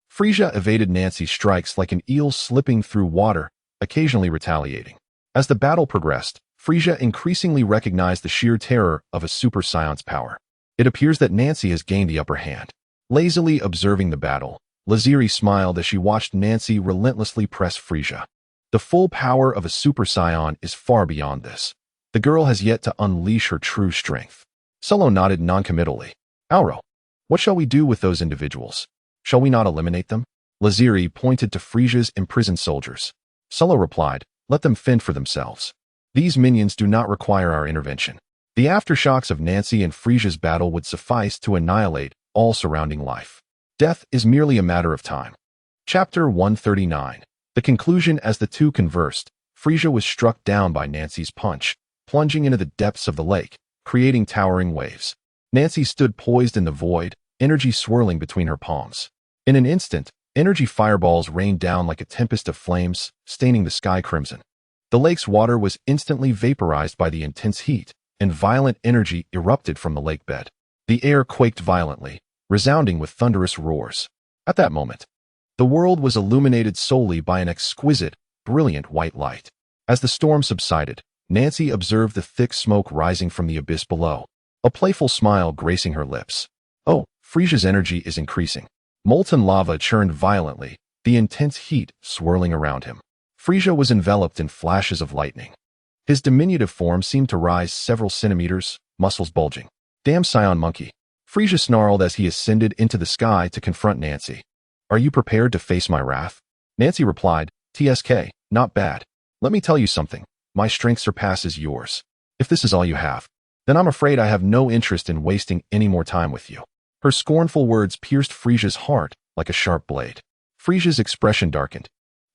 Frisia evaded Nancy's strikes like an eel slipping through water, occasionally retaliating. As the battle progressed, Frisia increasingly recognized the sheer terror of a Super Saiyan's power. It appears that Nancy has gained the upper hand. Lazily observing the battle, Laziri smiled as she watched Nancy relentlessly press Frisia. The full power of a Super Saiyan is far beyond this. The girl has yet to unleash her true strength. Solo nodded noncommittally. Auro, what shall we do with those individuals? Shall we not eliminate them? Laziri pointed to Frisia's imprisoned soldiers. Solo replied, let them fend for themselves. These minions do not require our intervention. The aftershocks of Nancy and Frisia's battle would suffice to annihilate all surrounding life. Death is merely a matter of time. Chapter 139. The conclusion. As the two conversed, Frisia was struck down by Nancy's punch, plunging into the depths of the lake, creating towering waves. Nancy stood poised in the void, energy swirling between her palms. In an instant, energy fireballs rained down like a tempest of flames, staining the sky crimson. The lake's water was instantly vaporized by the intense heat, and violent energy erupted from the lake bed. The air quaked violently, resounding with thunderous roars. At that moment, the world was illuminated solely by an exquisite, brilliant white light. As the storm subsided, Nancy observed the thick smoke rising from the abyss below, a playful smile gracing her lips. Oh, Frisia's energy is increasing. Molten lava churned violently, the intense heat swirling around him. Frisia was enveloped in flashes of lightning. His diminutive form seemed to rise several centimeters, muscles bulging. Damn Scion monkey. Frisia snarled as he ascended into the sky to confront Nancy. Are you prepared to face my wrath? Nancy replied, TSK, not bad. Let me tell you something. My strength surpasses yours. If this is all you have, then I'm afraid I have no interest in wasting any more time with you. Her scornful words pierced Frisia's heart like a sharp blade. Frisia's expression darkened,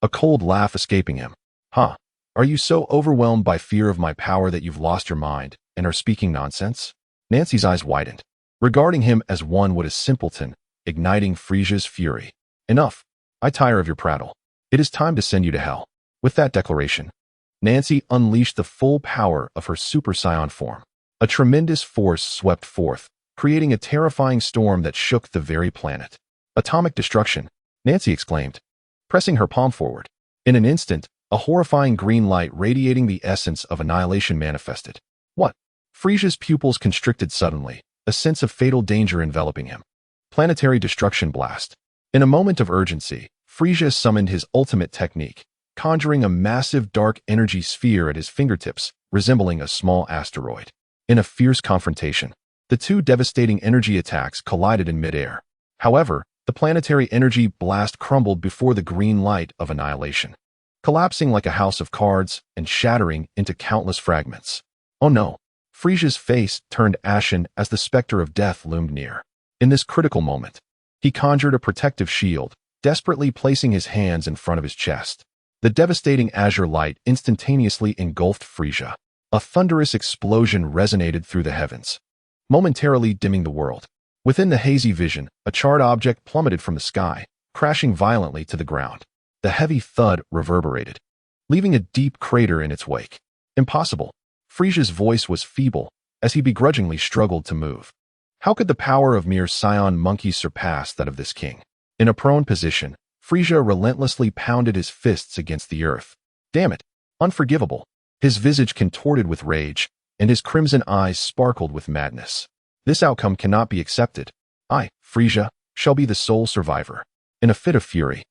a cold laugh escaping him. Huh? Are you so overwhelmed by fear of my power that you've lost your mind and are speaking nonsense? Nancy's eyes widened, regarding him as one would a simpleton, igniting Frisia's fury. Enough. I tire of your prattle. It is time to send you to hell. With that declaration, Nancy unleashed the full power of her Super Saiyan form. A tremendous force swept forth, creating a terrifying storm that shook the very planet. Atomic destruction, Nancy exclaimed, pressing her palm forward. In an instant, a horrifying green light radiating the essence of annihilation manifested. What? Frisia's pupils constricted suddenly, a sense of fatal danger enveloping him. Planetary destruction blast. In a moment of urgency, Frisia summoned his ultimate technique, conjuring a massive dark energy sphere at his fingertips, resembling a small asteroid. In a fierce confrontation, the two devastating energy attacks collided in midair. However, the planetary energy blast crumbled before the green light of annihilation, collapsing like a house of cards and shattering into countless fragments. Oh no! Frisia's face turned ashen as the specter of death loomed near. In this critical moment, he conjured a protective shield, desperately placing his hands in front of his chest. The devastating azure light instantaneously engulfed Frisia. A thunderous explosion resonated through the heavens, momentarily dimming the world. Within the hazy vision, a charred object plummeted from the sky, crashing violently to the ground. The heavy thud reverberated, leaving a deep crater in its wake. Impossible. Frisia's voice was feeble as he begrudgingly struggled to move. How could the power of mere scion monkeys surpass that of this king? In a prone position, Frisia relentlessly pounded his fists against the earth. Damn it! Unforgivable. His visage contorted with rage, and his crimson eyes sparkled with madness. This outcome cannot be accepted. I, Frisia, shall be the sole survivor. In a fit of fury,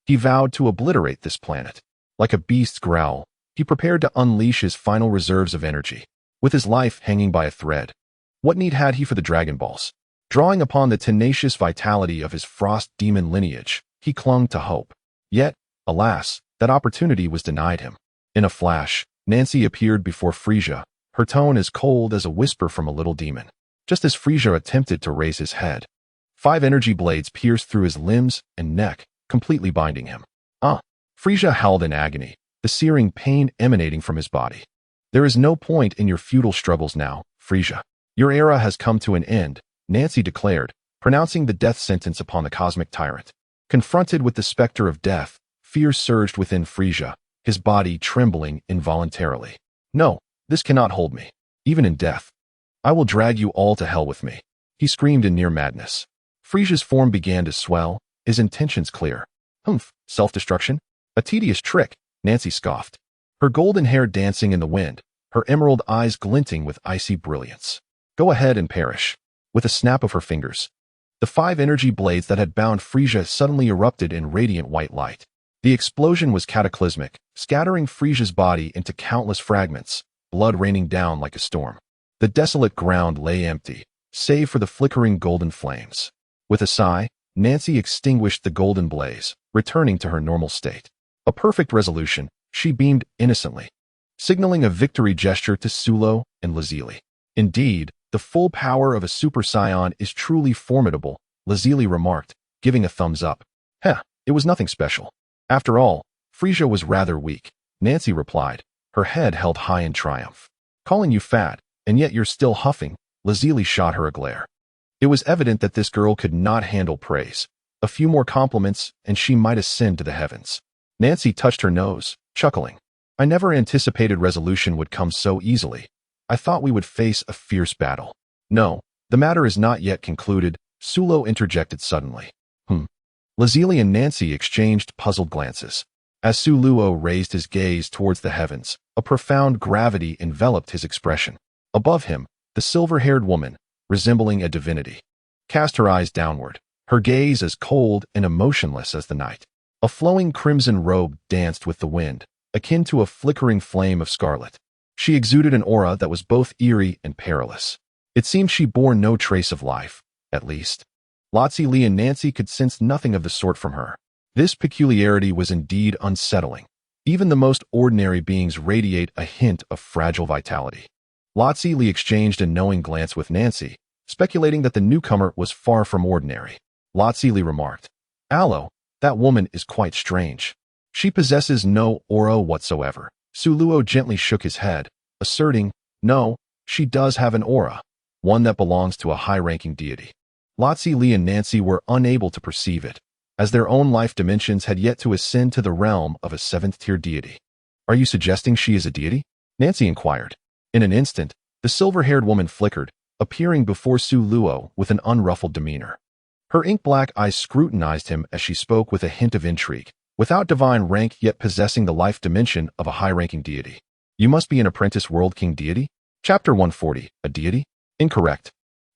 he vowed to obliterate this planet. Like a beast's growl, he prepared to unleash his final reserves of energy, with his life hanging by a thread. What need had he for the Dragon Balls? Drawing upon the tenacious vitality of his frost demon lineage, he clung to hope. Yet, alas, that opportunity was denied him. In a flash, Nancy appeared before Frisia, her tone as cold as a whisper from a little demon. Just as Frisia attempted to raise his head, 5 energy blades pierced through his limbs and neck, completely binding him. Frisia howled in agony, the searing pain emanating from his body. There is no point in your futile struggles now, Frisia. Your era has come to an end, Nancy declared, pronouncing the death sentence upon the cosmic tyrant. Confronted with the specter of death, fear surged within Frisia, his body trembling involuntarily. No, this cannot hold me. Even in death, I will drag you all to hell with me, he screamed in near madness. Frisia's form began to swell, his intentions clear. Self-destruction? A tedious trick, Nancy scoffed, her golden hair dancing in the wind, her emerald eyes glinting with icy brilliance. Go ahead and perish. With a snap of her fingers, the 5 energy blades that had bound Frisia suddenly erupted in radiant white light. The explosion was cataclysmic, scattering Frisia's body into countless fragments, blood raining down like a storm. The desolate ground lay empty, save for the flickering golden flames. With a sigh, Nancy extinguished the golden blaze, returning to her normal state. A perfect resolution, she beamed innocently, signaling a victory gesture to Sulo and Lazili. Indeed, the full power of a Super Saiyan is truly formidable, Lazili remarked, giving a thumbs up. It was nothing special. After all, Frisia was rather weak, Nancy replied, her head held high in triumph. Calling you fat, and yet you're still huffing, Lazili shot her a glare. It was evident that this girl could not handle praise. A few more compliments, and she might ascend to the heavens. Nancy touched her nose, chuckling. I never anticipated resolution would come so easily. I thought we would face a fierce battle. No, the matter is not yet concluded, Sulo interjected suddenly. Lazili and Nancy exchanged puzzled glances. As Sulo raised his gaze towards the heavens, a profound gravity enveloped his expression. Above him, the silver-haired woman, resembling a divinity, cast her eyes downward, her gaze as cold and emotionless as the night. A flowing crimson robe danced with the wind, akin to a flickering flame of scarlet. She exuded an aura that was both eerie and perilous. It seemed she bore no trace of life, at least. Lazili and Nancy could sense nothing of the sort from her. This peculiarity was indeed unsettling. Even the most ordinary beings radiate a hint of fragile vitality. Lazili exchanged a knowing glance with Nancy, speculating that the newcomer was far from ordinary. Lazili remarked, Aloe, that woman is quite strange. She possesses no aura whatsoever. Sulo gently shook his head, asserting, no, she does have an aura, one that belongs to a high-ranking deity. Lazili and Nancy were unable to perceive it, as their own life dimensions had yet to ascend to the realm of a 7th-tier deity. Are you suggesting she is a deity? Nancy inquired. In an instant, the silver-haired woman flickered, appearing before Sulo with an unruffled demeanor. Her ink-black eyes scrutinized him as she spoke with a hint of intrigue. Without divine rank yet possessing the life dimension of a high-ranking deity. You must be an apprentice world king deity? Chapter 140, a deity? Incorrect.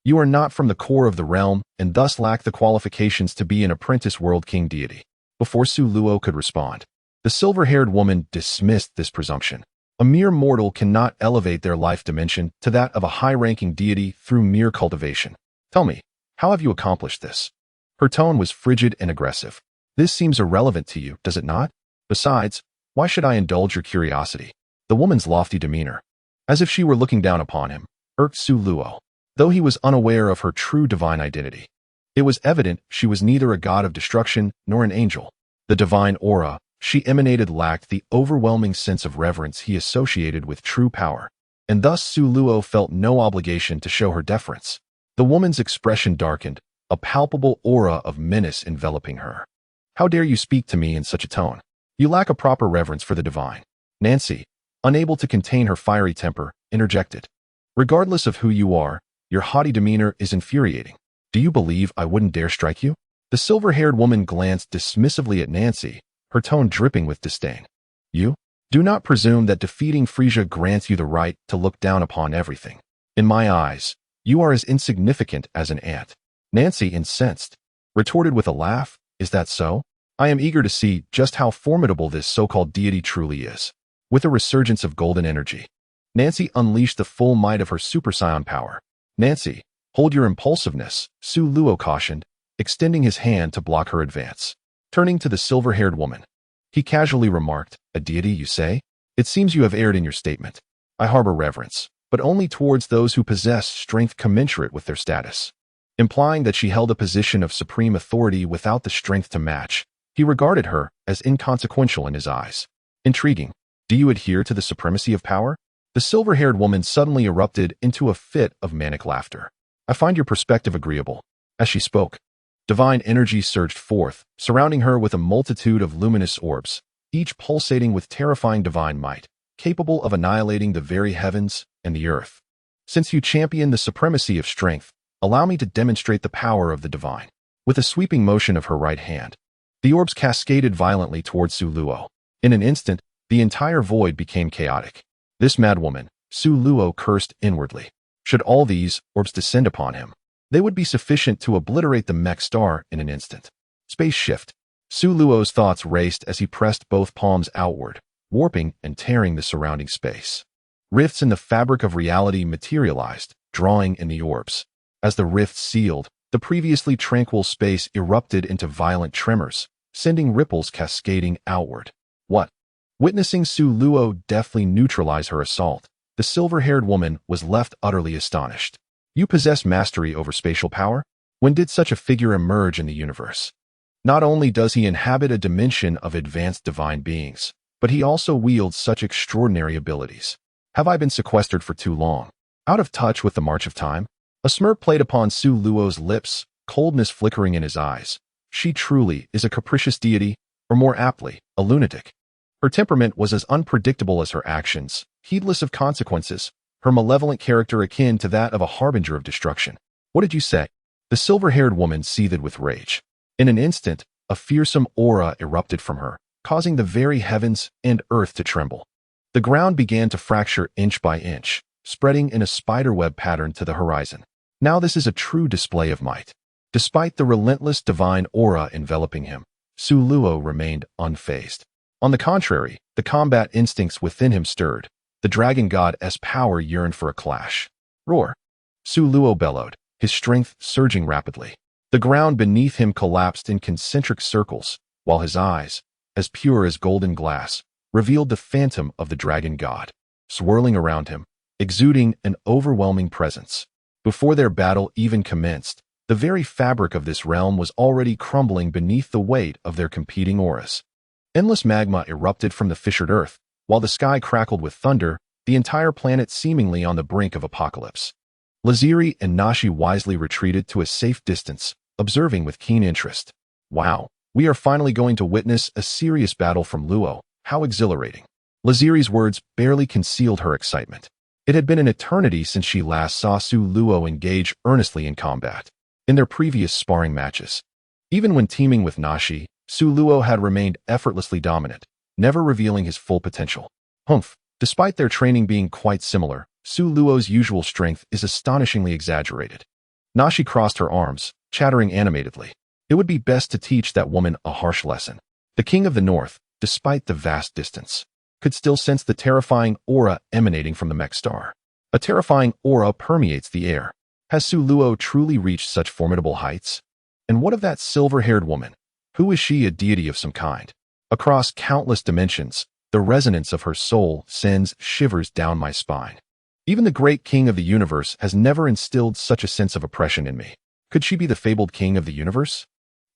You are not from the core of the realm and thus lack the qualifications to be an apprentice world king deity. Before Sulo could respond, The silver-haired woman dismissed this presumption. A mere mortal cannot elevate their life dimension to that of a high-ranking deity through mere cultivation. Tell me, how have you accomplished this? Her tone was frigid and aggressive. This seems irrelevant to you, does it not? Besides, why should I indulge your curiosity? The woman's lofty demeanor, as if she were looking down upon him, irked Su Luo, though he was unaware of her true divine identity. It was evident she was neither a god of destruction nor an angel. The divine aura she emanated lacked the overwhelming sense of reverence he associated with true power, and thus Su Luo felt no obligation to show her deference. The woman's expression darkened, a palpable aura of menace enveloping her. How dare you speak to me in such a tone? You lack a proper reverence for the divine. Nancy, unable to contain her fiery temper, interjected. Regardless of who you are, your haughty demeanor is infuriating. Do you believe I wouldn't dare strike you? The silver-haired woman glanced dismissively at Nancy, her tone dripping with disdain. You? Do not presume that defeating Frisia grants you the right to look down upon everything. In my eyes, you are as insignificant as an ant. Nancy, incensed, retorted with a laugh, Is that so? I am eager to see just how formidable this so-called deity truly is. With a resurgence of golden energy, Nancy unleashed the full might of her Super Saiyan power. Nancy, hold your impulsiveness, Su Luo cautioned, extending his hand to block her advance. Turning to the silver-haired woman, he casually remarked, A deity, you say? It seems you have erred in your statement. I harbor reverence, but only towards those who possess strength commensurate with their status. Implying that she held a position of supreme authority without the strength to match, he regarded her as inconsequential in his eyes. Intriguing. Do you adhere to the supremacy of power? The silver-haired woman suddenly erupted into a fit of manic laughter. I find your perspective agreeable. As she spoke, divine energy surged forth, surrounding her with a multitude of luminous orbs, each pulsating with terrifying divine might, capable of annihilating the very heavens and the earth. Since you champion the supremacy of strength, allow me to demonstrate the power of the divine. With a sweeping motion of her right hand, the orbs cascaded violently towards Su Luo. In an instant, the entire void became chaotic. This madwoman, Su Luo cursed inwardly. Should all these orbs descend upon him, they would be sufficient to obliterate the mech star in an instant. Space shift. Su Luo's thoughts raced as he pressed both palms outward, warping and tearing the surrounding space. Rifts in the fabric of reality materialized, drawing in the orbs. As the rifts sealed, the previously tranquil space erupted into violent tremors, sending ripples cascading outward. What? Witnessing Su Luo deftly neutralize her assault, the silver-haired woman was left utterly astonished. You possess mastery over spatial power? When did such a figure emerge in the universe? Not only does he inhabit a dimension of advanced divine beings, but he also wields such extraordinary abilities. Have I been sequestered for too long? Out of touch with the march of time? A smirk played upon Su Luo's lips, coldness flickering in his eyes. She truly is a capricious deity, or more aptly, a lunatic. Her temperament was as unpredictable as her actions, heedless of consequences, her malevolent character akin to that of a harbinger of destruction. What did you say? The silver-haired woman seethed with rage. In an instant, a fearsome aura erupted from her, causing the very heavens and earth to tremble. The ground began to fracture inch by inch, spreading in a spiderweb pattern to the horizon. Now this is a true display of might. Despite the relentless divine aura enveloping him, Su Luo remained unfazed. On the contrary, the combat instincts within him stirred. The dragon god's power yearned for a clash. Roar! Su Luo bellowed, his strength surging rapidly. The ground beneath him collapsed in concentric circles, while his eyes, as pure as golden glass, revealed the phantom of the dragon god, swirling around him, exuding an overwhelming presence. Before their battle even commenced, the very fabric of this realm was already crumbling beneath the weight of their competing auras. Endless magma erupted from the fissured earth, while the sky crackled with thunder, the entire planet seemingly on the brink of apocalypse. Laziri and Nashi wisely retreated to a safe distance, observing with keen interest. Wow, we are finally going to witness a serious battle from Luo. How exhilarating. Laziri's words barely concealed her excitement. It had been an eternity since she last saw Su Luo engage earnestly in combat. In their previous sparring matches, even when teaming with Nashi, Su Luo had remained effortlessly dominant, never revealing his full potential. Humph, despite their training being quite similar, Su Luo's usual strength is astonishingly exaggerated. Nashi crossed her arms, chattering animatedly. It would be best to teach that woman a harsh lesson. The king of the north, despite the vast distance, could still sense the terrifying aura emanating from the mech star. A terrifying aura permeates the air. Has Su Luo truly reached such formidable heights? And what of that silver-haired woman? Who is she, a deity of some kind? Across countless dimensions, the resonance of her soul sends shivers down my spine. Even the great king of the universe has never instilled such a sense of oppression in me. Could she be the fabled king of the universe?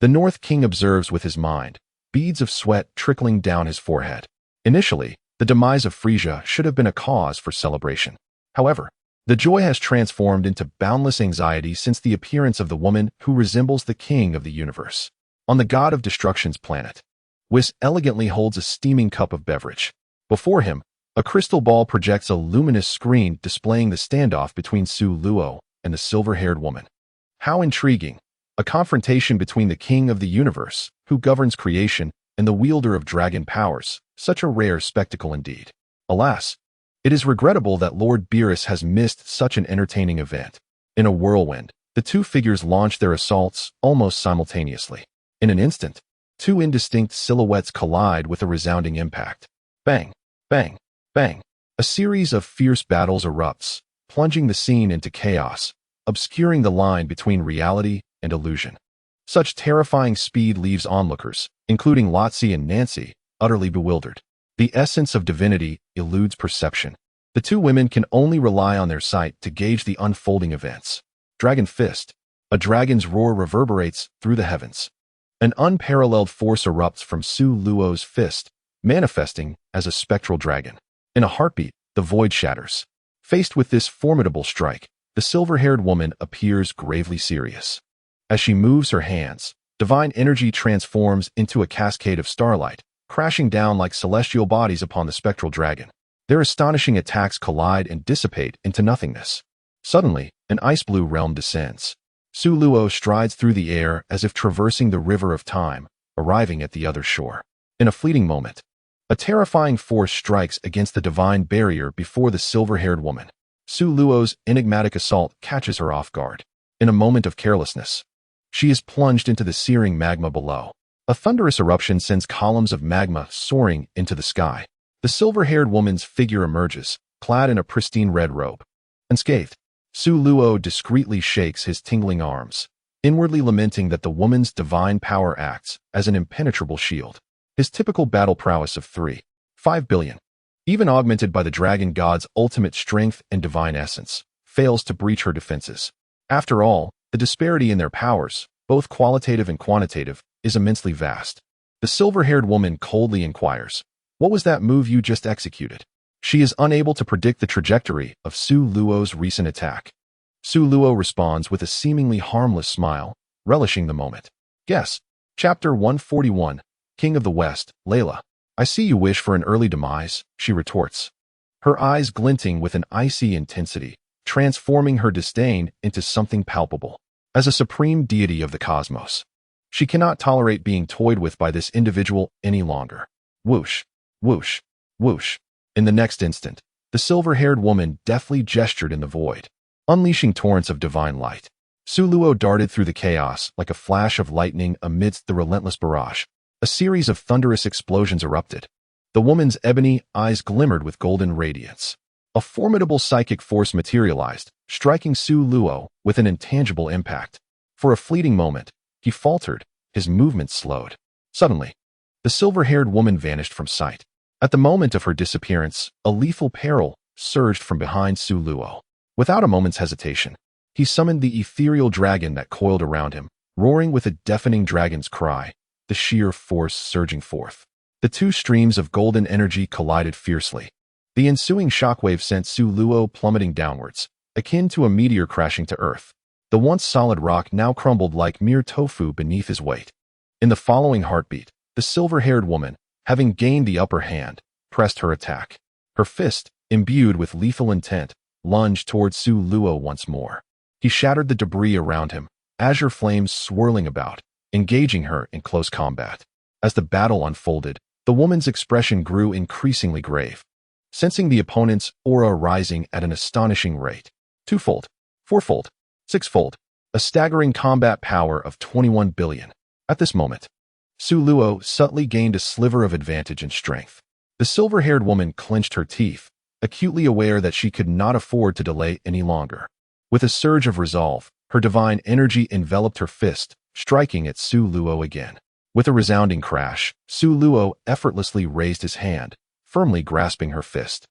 The North King observes with his mind, beads of sweat trickling down his forehead. Initially, the demise of Frisia should have been a cause for celebration. However, the joy has transformed into boundless anxiety since the appearance of the woman who resembles the king of the universe. On the god of destruction's planet, Whis elegantly holds a steaming cup of beverage. Before him, a crystal ball projects a luminous screen displaying the standoff between Su Luo and the silver-haired woman. How intriguing! A confrontation between the king of the universe, who governs creation, and the wielder of dragon powers, such a rare spectacle indeed. Alas, it is regrettable that Lord Beerus has missed such an entertaining event. In a whirlwind, the two figures launch their assaults almost simultaneously. In an instant, two indistinct silhouettes collide with a resounding impact. Bang, bang, bang. A series of fierce battles erupts, plunging the scene into chaos, obscuring the line between reality and illusion. Such terrifying speed leaves onlookers, including Lotzi and Nancy, utterly bewildered. The essence of divinity eludes perception. The two women can only rely on their sight to gauge the unfolding events. Dragon Fist. A dragon's roar reverberates through the heavens. An unparalleled force erupts from Su Luo's fist, manifesting as a spectral dragon. In a heartbeat, the void shatters. Faced with this formidable strike, the silver-haired woman appears gravely serious. As she moves her hands, divine energy transforms into a cascade of starlight, crashing down like celestial bodies upon the spectral dragon. Their astonishing attacks collide and dissipate into nothingness. Suddenly, an ice-blue realm descends. Su Luo strides through the air as if traversing the river of time, arriving at the other shore. In a fleeting moment, a terrifying force strikes against the divine barrier before the silver-haired woman. Su Luo's enigmatic assault catches her off guard. In a moment of carelessness, she is plunged into the searing magma below. A thunderous eruption sends columns of magma soaring into the sky. The silver-haired woman's figure emerges, clad in a pristine red robe. Unscathed, Su Luo discreetly shakes his tingling arms, inwardly lamenting that the woman's divine power acts as an impenetrable shield. His typical battle prowess of 3.5 billion, even augmented by the dragon god's ultimate strength and divine essence, fails to breach her defenses. After all, the disparity in their powers, both qualitative and quantitative, is immensely vast. The silver-haired woman coldly inquires, "What was that move you just executed?" She is unable to predict the trajectory of Su Luo's recent attack. Su Luo responds with a seemingly harmless smile, relishing the moment. Guess. Chapter 141, King of the West, Layla. "I see you wish for an early demise," she retorts, her eyes glinting with an icy intensity, transforming her disdain into something palpable. As a supreme deity of the cosmos, she cannot tolerate being toyed with by this individual any longer. Whoosh, whoosh, whoosh. In the next instant, the silver-haired woman deftly gestured in the void, unleashing torrents of divine light. Su Luo darted through the chaos like a flash of lightning amidst the relentless barrage. A series of thunderous explosions erupted. The woman's ebony eyes glimmered with golden radiance. A formidable psychic force materialized, striking Su Luo with an intangible impact. For a fleeting moment, he faltered, his movements slowed. Suddenly, the silver-haired woman vanished from sight. At the moment of her disappearance, a lethal peril surged from behind Su Luo. Without a moment's hesitation, he summoned the ethereal dragon that coiled around him, roaring with a deafening dragon's cry, the sheer force surging forth. The two streams of golden energy collided fiercely. The ensuing shockwave sent Su Luo plummeting downwards, akin to a meteor crashing to Earth. The once solid rock now crumbled like mere tofu beneath his weight. In the following heartbeat, the silver-haired woman, having gained the upper hand, pressed her attack. Her fist, imbued with lethal intent, lunged towards Su Luo once more. He shattered the debris around him, azure flames swirling about, engaging her in close combat. As the battle unfolded, the woman's expression grew increasingly grave, sensing the opponent's aura rising at an astonishing rate. Twofold, fourfold, sixfold, a staggering combat power of 21 billion. At this moment, Su Luo subtly gained a sliver of advantage in strength. The silver-haired woman clenched her teeth, acutely aware that she could not afford to delay any longer. With a surge of resolve, her divine energy enveloped her fist, striking at Su Luo again. With a resounding crash, Su Luo effortlessly raised his hand, firmly grasping her fist.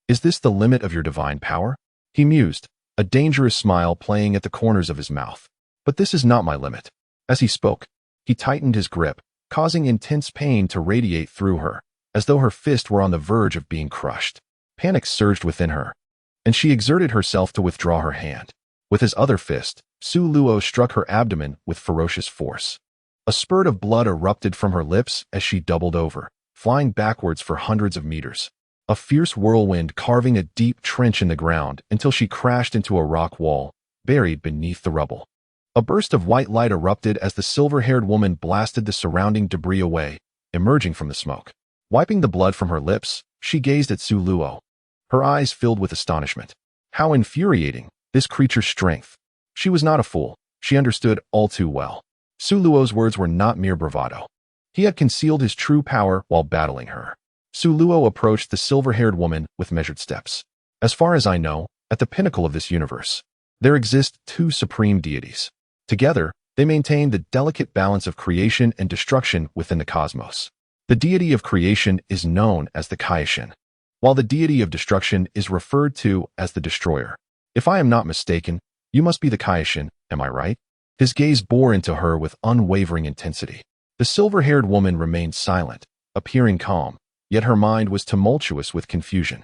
"Is this the limit of your divine power?" he mused, a dangerous smile playing at the corners of his mouth. "But this is not my limit." As he spoke, he tightened his grip, causing intense pain to radiate through her, as though her fist were on the verge of being crushed. Panic surged within her, and she exerted herself to withdraw her hand. With his other fist, Su Luo struck her abdomen with ferocious force. A spurt of blood erupted from her lips as she doubled over, flying backwards for hundreds of meters. A fierce whirlwind carving a deep trench in the ground until she crashed into a rock wall, buried beneath the rubble. A burst of white light erupted as the silver-haired woman blasted the surrounding debris away, emerging from the smoke. Wiping the blood from her lips, she gazed at Su Luo. Her eyes filled with astonishment. How infuriating, this creature's strength. She was not a fool. She understood all too well. Su Luo's words were not mere bravado. He had concealed his true power while battling her. Su Luo approached the silver-haired woman with measured steps. "As far as I know, at the pinnacle of this universe, there exist two supreme deities. Together, they maintain the delicate balance of creation and destruction within the cosmos. The deity of creation is known as the Kaishin, while the deity of destruction is referred to as the Destroyer. If I am not mistaken, you must be the Kaishin, am I right?" His gaze bore into her with unwavering intensity. The silver-haired woman remained silent, appearing calm, yet her mind was tumultuous with confusion.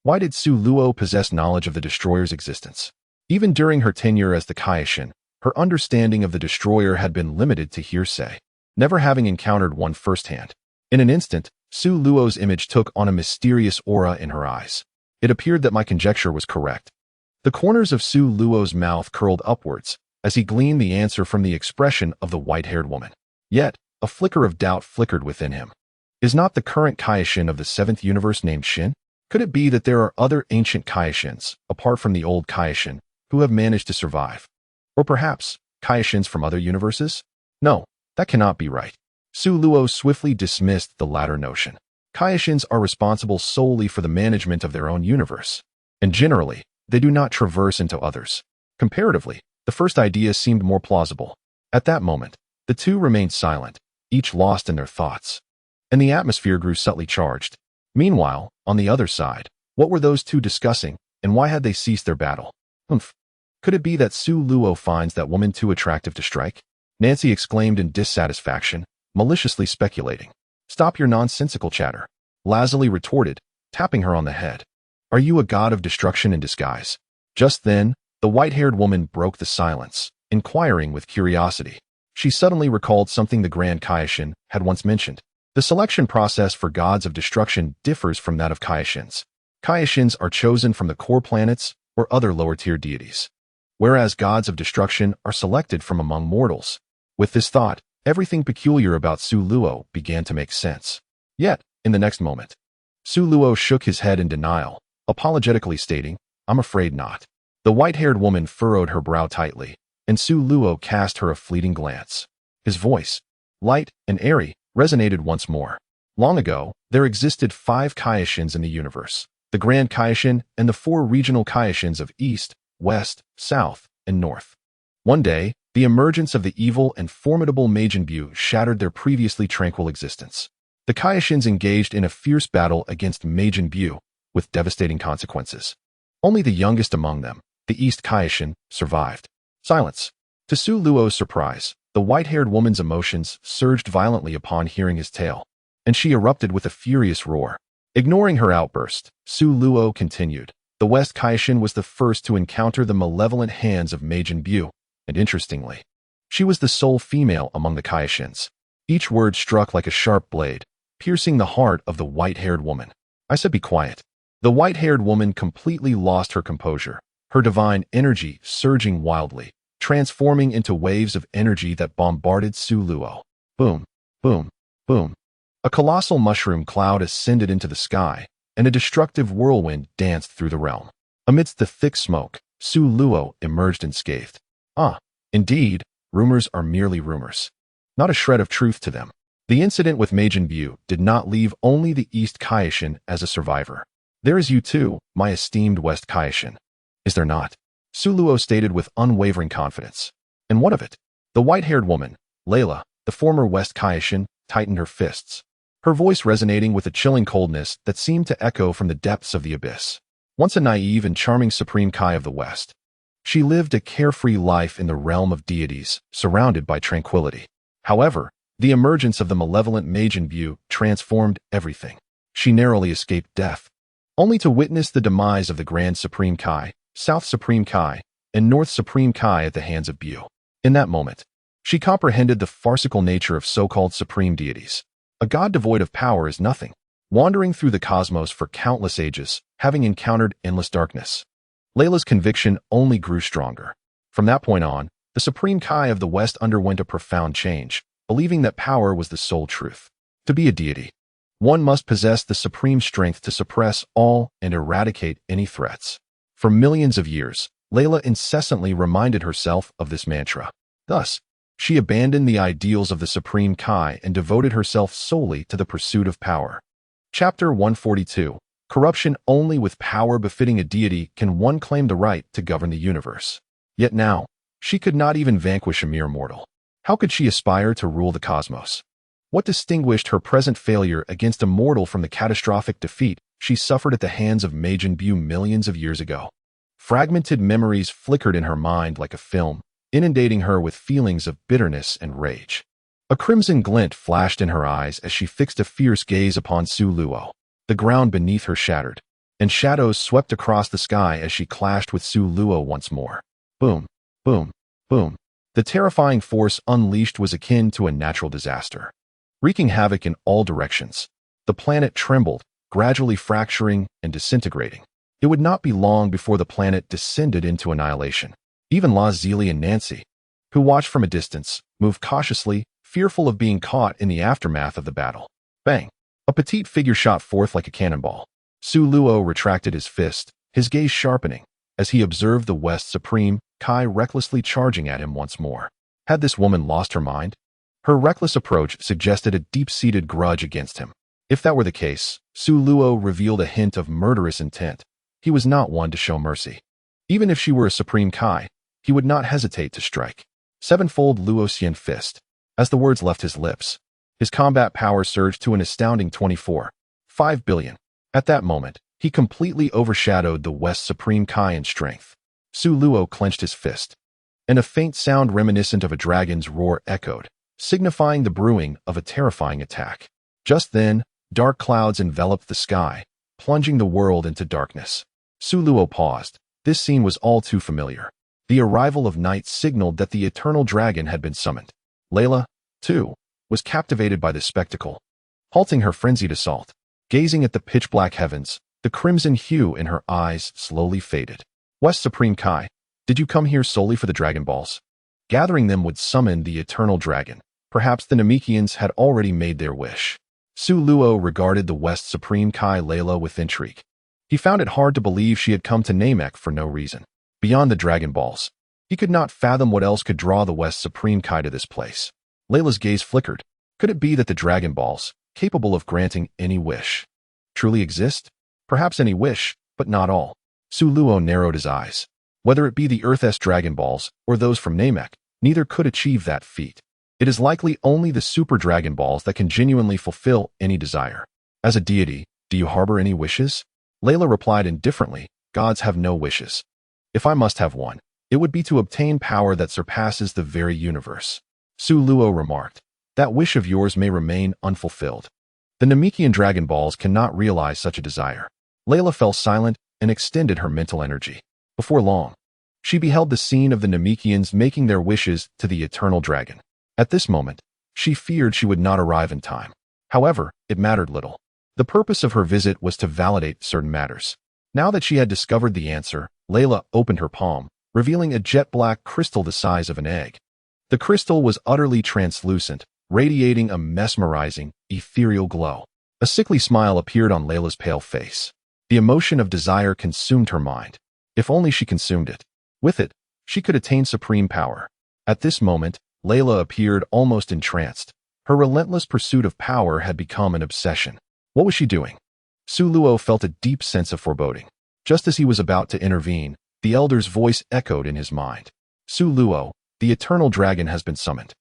Why did Su Luo possess knowledge of the Destroyer's existence? Even during her tenure as the Kaishin, her understanding of the Destroyer had been limited to hearsay, never having encountered one firsthand. In an instant, Su Luo's image took on a mysterious aura in her eyes. It appeared that my conjecture was correct. The corners of Su Luo's mouth curled upwards as he gleaned the answer from the expression of the white-haired woman. Yet, a flicker of doubt flickered within him. Is not the current Kaishin of the seventh universe named Shin? Could it be that there are other ancient Kaishins, apart from the old Kaishin, who have managed to survive? Or perhaps, Kaishins from other universes? No, that cannot be right. Su Luo swiftly dismissed the latter notion. Kaishins are responsible solely for the management of their own universe, and generally, they do not traverse into others. Comparatively, the first idea seemed more plausible. At that moment, the two remained silent, each lost in their thoughts, and the atmosphere grew subtly charged. Meanwhile, on the other side, what were those two discussing, and why had they ceased their battle? Could it be that Su Luo finds that woman too attractive to strike? Nancy exclaimed in dissatisfaction, maliciously speculating. "Stop your nonsensical chatter," Lazuli retorted, tapping her on the head. "Are you a god of destruction in disguise?" Just then, the white-haired woman broke the silence, inquiring with curiosity. She suddenly recalled something the Grand Kaishin had once mentioned. The selection process for gods of destruction differs from that of Kaishins. Kaishins are chosen from the core planets or other lower-tier deities, whereas gods of destruction are selected from among mortals. With this thought, everything peculiar about Su Luo began to make sense. Yet, in the next moment, Su Luo shook his head in denial, apologetically stating, "I'm afraid not." The white-haired woman furrowed her brow tightly, and Su Luo cast her a fleeting glance. His voice, light and airy, resonated once more. Long ago, there existed 5 Kaishins in the universe, the Grand Kaishin and the 4 regional Kaishins of East, West, South, and North. One day, the emergence of the evil and formidable Majin Buu shattered their previously tranquil existence. The Kaishins engaged in a fierce battle against Majin Buu, with devastating consequences. Only the youngest among them, the East Kaishin, survived. Silence. To Su Luo's surprise, the white-haired woman's emotions surged violently upon hearing his tale, and she erupted with a furious roar. Ignoring her outburst, Su Luo continued. The West Kaishin was the first to encounter the malevolent hands of Majin Buu, and interestingly, she was the sole female among the Kaishins. Each word struck like a sharp blade, piercing the heart of the white-haired woman. I said be quiet. The white-haired woman completely lost her composure, her divine energy surging wildly, transforming into waves of energy that bombarded Su Luo. Boom, boom, boom. A colossal mushroom cloud ascended into the sky, and a destructive whirlwind danced through the realm. Amidst the thick smoke, Su Luo emerged unscathed. Indeed, rumors are merely rumors. Not a shred of truth to them. The incident with Majin Buu did not leave only the East Kaishin as a survivor. There is you too, my esteemed West Kaishin. Is there not? Suluo stated with unwavering confidence. And what of it? The white-haired woman, Layla, the former West Kaishin, tightened her fists, her voice resonating with a chilling coldness that seemed to echo from the depths of the abyss. Once a naive and charming Supreme Kai of the West, she lived a carefree life in the realm of deities, surrounded by tranquility. However, the emergence of the malevolent Majin Buu transformed everything. She narrowly escaped death, only to witness the demise of the Grand Supreme Kai, South Supreme Kai, and North Supreme Kai at the hands of Buu. In that moment, she comprehended the farcical nature of so-called supreme deities. A god devoid of power is nothing, wandering through the cosmos for countless ages, having encountered endless darkness. Layla's conviction only grew stronger. From that point on, the Supreme Kai of the West underwent a profound change, believing that power was the sole truth. To be a deity, one must possess the supreme strength to suppress all and eradicate any threats. For millions of years, Layla incessantly reminded herself of this mantra. Thus, she abandoned the ideals of the Supreme Kai and devoted herself solely to the pursuit of power. Chapter 142. Corruption. Only with power befitting a deity can one claim the right to govern the universe. Yet now, she could not even vanquish a mere mortal. How could she aspire to rule the cosmos? What distinguished her present failure against a mortal from the catastrophic defeat she suffered at the hands of Majin Buu millions of years ago? Fragmented memories flickered in her mind like a film, inundating her with feelings of bitterness and rage. A crimson glint flashed in her eyes as she fixed a fierce gaze upon Su Luo. The ground beneath her shattered, and shadows swept across the sky as she clashed with Su Luo once more. Boom, boom, boom. The terrifying force unleashed was akin to a natural disaster, wreaking havoc in all directions. The planet trembled, gradually fracturing and disintegrating. It would not be long before the planet descended into annihilation. Even La Zili and Nancy, who watched from a distance, moved cautiously, fearful of being caught in the aftermath of the battle. Bang! A petite figure shot forth like a cannonball. Su Luo retracted his fist, his gaze sharpening, as he observed the West Supreme Kai recklessly charging at him once more. Had this woman lost her mind? Her reckless approach suggested a deep-seated grudge against him. If that were the case, Su Luo revealed a hint of murderous intent. He was not one to show mercy. Even if she were a Supreme Kai, he would not hesitate to strike. Sevenfold Luoxian fist. As the words left his lips, his combat power surged to an astounding 24.5 billion. At that moment, he completely overshadowed the West Supreme Kai in strength. Su Luo clenched his fist, and a faint sound reminiscent of a dragon's roar echoed, signifying the brewing of a terrifying attack. Just then, dark clouds enveloped the sky, plunging the world into darkness. Su Luo paused. This scene was all too familiar. The arrival of night signaled that the eternal dragon had been summoned. Layla, too, was captivated by this spectacle. Halting her frenzied assault, gazing at the pitch-black heavens, the crimson hue in her eyes slowly faded. West Supreme Kai, did you come here solely for the Dragon Balls? Gathering them would summon the eternal dragon. Perhaps the Namekians had already made their wish. Su Luo regarded the West Supreme Kai Layla with intrigue. He found it hard to believe she had come to Namek for no reason. Beyond the Dragon Balls, he could not fathom what else could draw the West Supreme Kai to this place. Layla's gaze flickered. Could it be that the Dragon Balls, capable of granting any wish, truly exist? Perhaps any wish, but not all. Su Luo narrowed his eyes. Whether it be the Earth's Dragon Balls or those from Namek, neither could achieve that feat. It is likely only the Super Dragon Balls that can genuinely fulfill any desire. As a deity, do you harbor any wishes? Layla replied indifferently, gods have no wishes. If I must have one, it would be to obtain power that surpasses the very universe. Su Luo remarked, that wish of yours may remain unfulfilled. The Namekian Dragon Balls cannot realize such a desire. Layla fell silent and extended her mental energy. Before long, she beheld the scene of the Namekians making their wishes to the eternal dragon. At this moment, she feared she would not arrive in time. However, it mattered little. The purpose of her visit was to validate certain matters. Now that she had discovered the answer, Layla opened her palm, revealing a jet-black crystal the size of an egg. The crystal was utterly translucent, radiating a mesmerizing, ethereal glow. A sickly smile appeared on Layla's pale face. The emotion of desire consumed her mind. If only she consumed it. With it, she could attain supreme power. At this moment, Layla appeared almost entranced, Her relentless pursuit of power had become an obsession. What was she doing? Su Luo felt a deep sense of foreboding. Just as he was about to intervene, the elder's voice echoed in his mind. Su Luo, the eternal dragon has been summoned.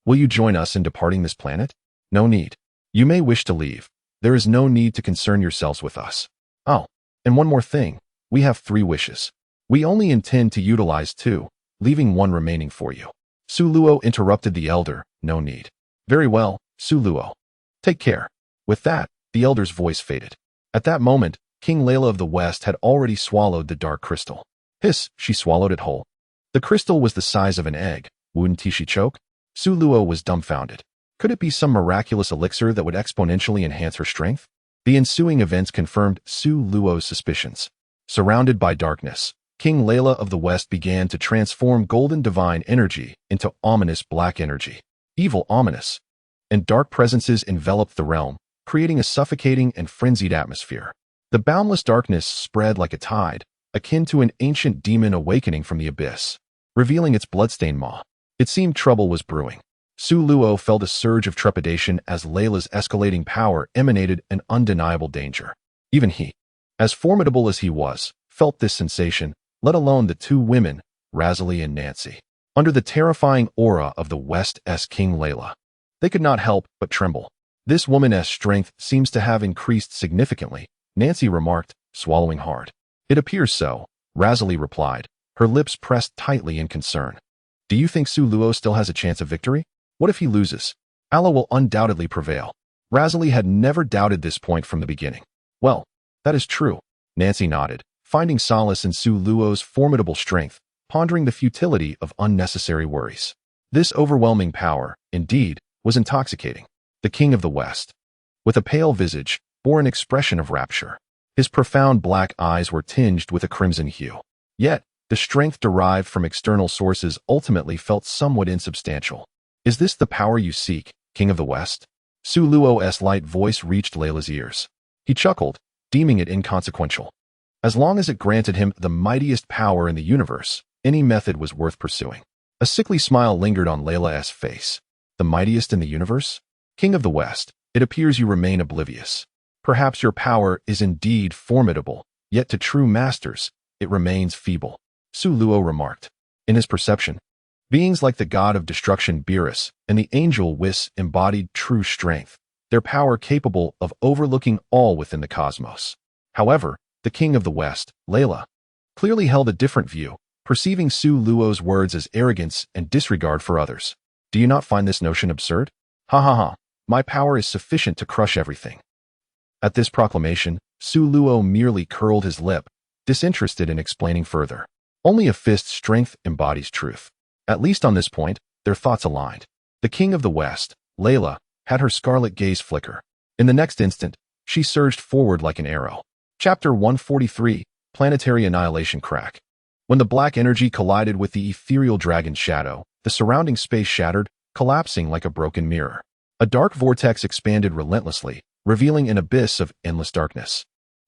Will you join us in departing this planet? No need. You may wish to leave. There is no need to concern yourselves with us. Oh, and one more thing. We have 3 wishes. We only intend to utilize 2, leaving 1 remaining for you. Su Luo interrupted the elder. No need. Very well, Su Luo. Take care. With that, the elder's voice faded. At that moment, King Layla of the West had already swallowed the dark crystal. Hiss, she swallowed it whole. The crystal was the size of an egg. Wouldn't she choke? Su Luo was dumbfounded. Could it be some miraculous elixir that would exponentially enhance her strength? The ensuing events confirmed Su Luo's suspicions. Surrounded by darkness, King Layla of the West began to transform golden divine energy into ominous black energy. Evil ominous. And dark presences enveloped the realm, creating a suffocating and frenzied atmosphere. The boundless darkness spread like a tide, akin to an ancient demon awakening from the abyss, revealing its bloodstained maw. It seemed trouble was brewing. Su Luo felt a surge of trepidation as Layla's escalating power emanated an undeniable danger. Even he, as formidable as he was, felt this sensation, let alone the 2 women, Razali and Nancy. Under the terrifying aura of the West's King Layla, they could not help but tremble. This woman's strength seems to have increased significantly, Nancy remarked, swallowing hard. It appears so, Razali replied, her lips pressed tightly in concern. Do you think Su Luo still has a chance of victory? What if he loses? Allah will undoubtedly prevail. Razali had never doubted this point from the beginning. Well, that is true, Nancy nodded, finding solace in Su Luo's formidable strength, pondering the futility of unnecessary worries. This overwhelming power, indeed, was intoxicating. The King of the West, with a pale visage, bore an expression of rapture. His profound black eyes were tinged with a crimson hue. Yet, the strength derived from external sources ultimately felt somewhat insubstantial. Is this the power you seek, King of the West? Su Luo's light voice reached Layla's ears. He chuckled, deeming it inconsequential. As long as it granted him the mightiest power in the universe, any method was worth pursuing. A sickly smile lingered on Layla's face. The mightiest in the universe? King of the West, it appears you remain oblivious. Perhaps your power is indeed formidable, yet to true masters, it remains feeble, Su Luo remarked. In his perception, beings like the god of destruction Beerus and the angel Whis embodied true strength, their power capable of overlooking all within the cosmos. However, the King of the West, Layla, clearly held a different view, perceiving Su Luo's words as arrogance and disregard for others. Do you not find this notion absurd? Ha ha ha, my power is sufficient to crush everything. At this proclamation, Su Luo merely curled his lip, disinterested in explaining further. Only a fist's strength embodies truth. At least on this point, their thoughts aligned. The King of the West, Layla, had her scarlet gaze flicker. In the next instant, she surged forward like an arrow. Chapter 143, Planetary Annihilation Crack. When the black energy collided with the ethereal dragon's shadow, the surrounding space shattered, collapsing like a broken mirror. A dark vortex expanded relentlessly, revealing an abyss of endless darkness,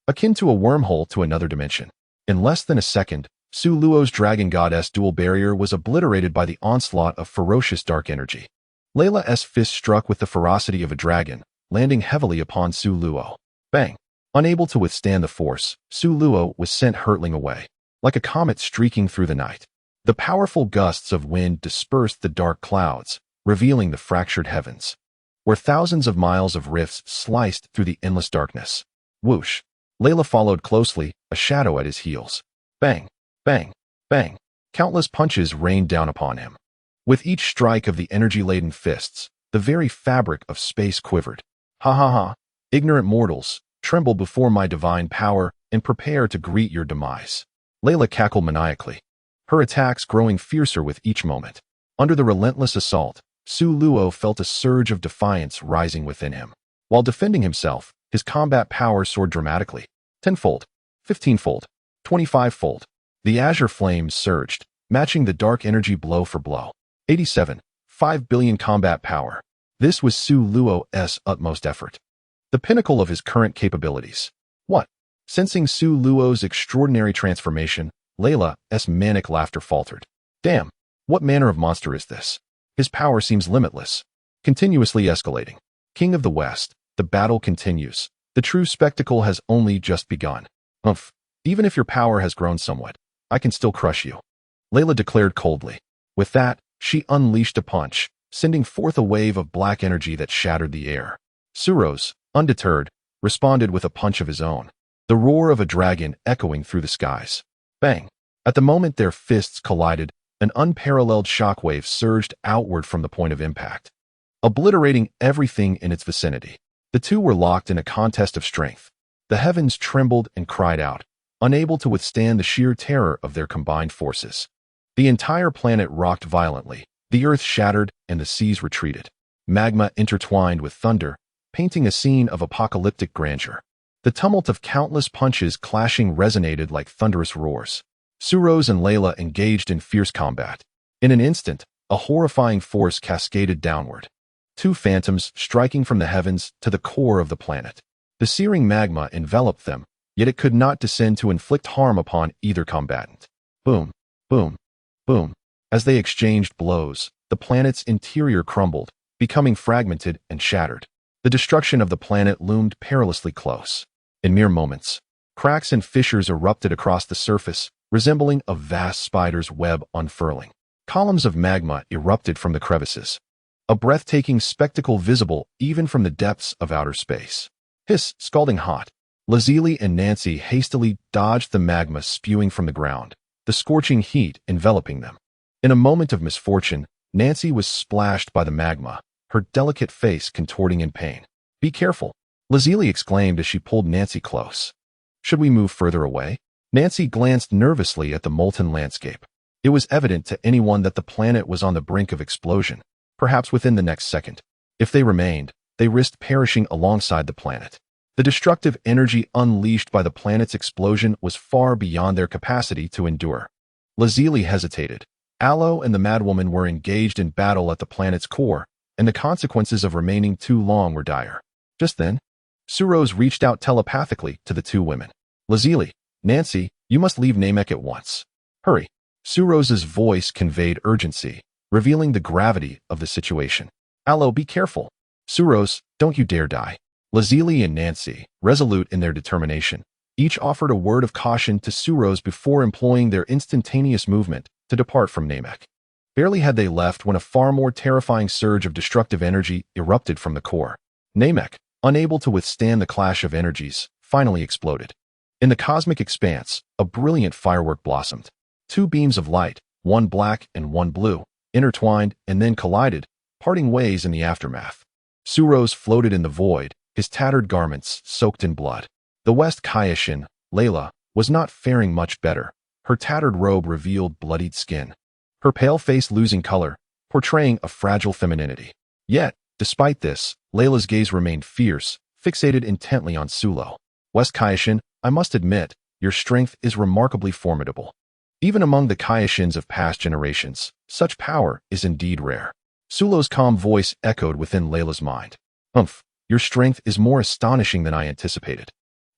akin to a wormhole to another dimension. In less than a second, Su Luo's dragon goddess dual barrier was obliterated by the onslaught of ferocious dark energy. Layla's fist struck with the ferocity of a dragon, landing heavily upon Su Luo. Bang! Unable to withstand the force, Su Luo was sent hurtling away, like a comet streaking through the night. The powerful gusts of wind dispersed the dark clouds, revealing the fractured heavens, where thousands of miles of rifts sliced through the endless darkness. Whoosh! Layla followed closely, a shadow at his heels. Bang! Bang! Bang! Countless punches rained down upon him. With each strike of the energy-laden fists, the very fabric of space quivered. Ha ha ha! Ignorant mortals, tremble before my divine power and prepare to greet your demise. Layla cackled maniacally, her attacks growing fiercer with each moment. Under the relentless assault, Su Luo felt a surge of defiance rising within him. While defending himself, his combat power soared dramatically. 10-fold, 15-fold, 25-fold. The azure flames surged, matching the dark energy blow for blow. 5 billion combat power. This was Su Luo's utmost effort, the pinnacle of his current capabilities. What? Sensing Su Luo's extraordinary transformation, Layla's manic laughter faltered. Damn, what manner of monster is this? His power seems limitless. continuously escalating. King of the West, the battle continues. The true spectacle has only just begun. Umph. Even if your power has grown somewhat, I can still crush you, Layla declared coldly. With that, she unleashed a punch, sending forth a wave of black energy that shattered the air. Suros, undeterred, responded with a punch of his own, the roar of a dragon echoing through the skies. Bang! At the moment their fists collided, an unparalleled shockwave surged outward from the point of impact, obliterating everything in its vicinity. The two were locked in a contest of strength. The heavens trembled and cried out, unable to withstand the sheer terror of their combined forces. The entire planet rocked violently, the earth shattered and the seas retreated. Magma intertwined with thunder, painting a scene of apocalyptic grandeur. The tumult of countless punches clashing resonated like thunderous roars. Suros and Layla engaged in fierce combat. In an instant, a horrifying force cascaded downward. Two phantoms striking from the heavens to the core of the planet. The searing magma enveloped them, yet it could not descend to inflict harm upon either combatant. Boom, boom, boom. As they exchanged blows, the planet's interior crumbled, becoming fragmented and shattered. The destruction of the planet loomed perilously close. In mere moments, cracks and fissures erupted across the surface, resembling a vast spider's web unfurling. Columns of magma erupted from the crevices, a breathtaking spectacle visible even from the depths of outer space. Hiss, scalding hot. Lazili and Nancy hastily dodged the magma spewing from the ground, the scorching heat enveloping them. In a moment of misfortune, Nancy was splashed by the magma, her delicate face contorting in pain. Be careful, Lazili exclaimed as she pulled Nancy close. Should we move further away? Nancy glanced nervously at the molten landscape. It was evident to anyone that the planet was on the brink of explosion, perhaps within the next second. If they remained, they risked perishing alongside the planet. The destructive energy unleashed by the planet's explosion was far beyond their capacity to endure. Lazili hesitated. Aloe and the madwoman were engaged in battle at the planet's core, and the consequences of remaining too long were dire. Just then, Suros reached out telepathically to the two women. Lazili, Nancy, you must leave Namek at once. Hurry. Suros's voice conveyed urgency, revealing the gravity of the situation. Aloe, be careful. Suros, don't you dare die. Lazili and Nancy, resolute in their determination, each offered a word of caution to Suros before employing their instantaneous movement to depart from Namek. Barely had they left when a far more terrifying surge of destructive energy erupted from the core. Namek, unable to withstand the clash of energies, finally exploded. In the cosmic expanse, a brilliant firework blossomed. Two beams of light, one black and one blue, intertwined and then collided, parting ways in the aftermath. Suros floated in the void, his tattered garments soaked in blood. The West Kaioshin, Layla, was not faring much better. Her tattered robe revealed bloodied skin, her pale face losing color, portraying a fragile femininity. Yet, despite this, Layla's gaze remained fierce, fixated intently on Sulo. West Kaioshin, I must admit, your strength is remarkably formidable. Even among the Kaioshins of past generations, such power is indeed rare. Sulo's calm voice echoed within Layla's mind. Humph, your strength is more astonishing than I anticipated.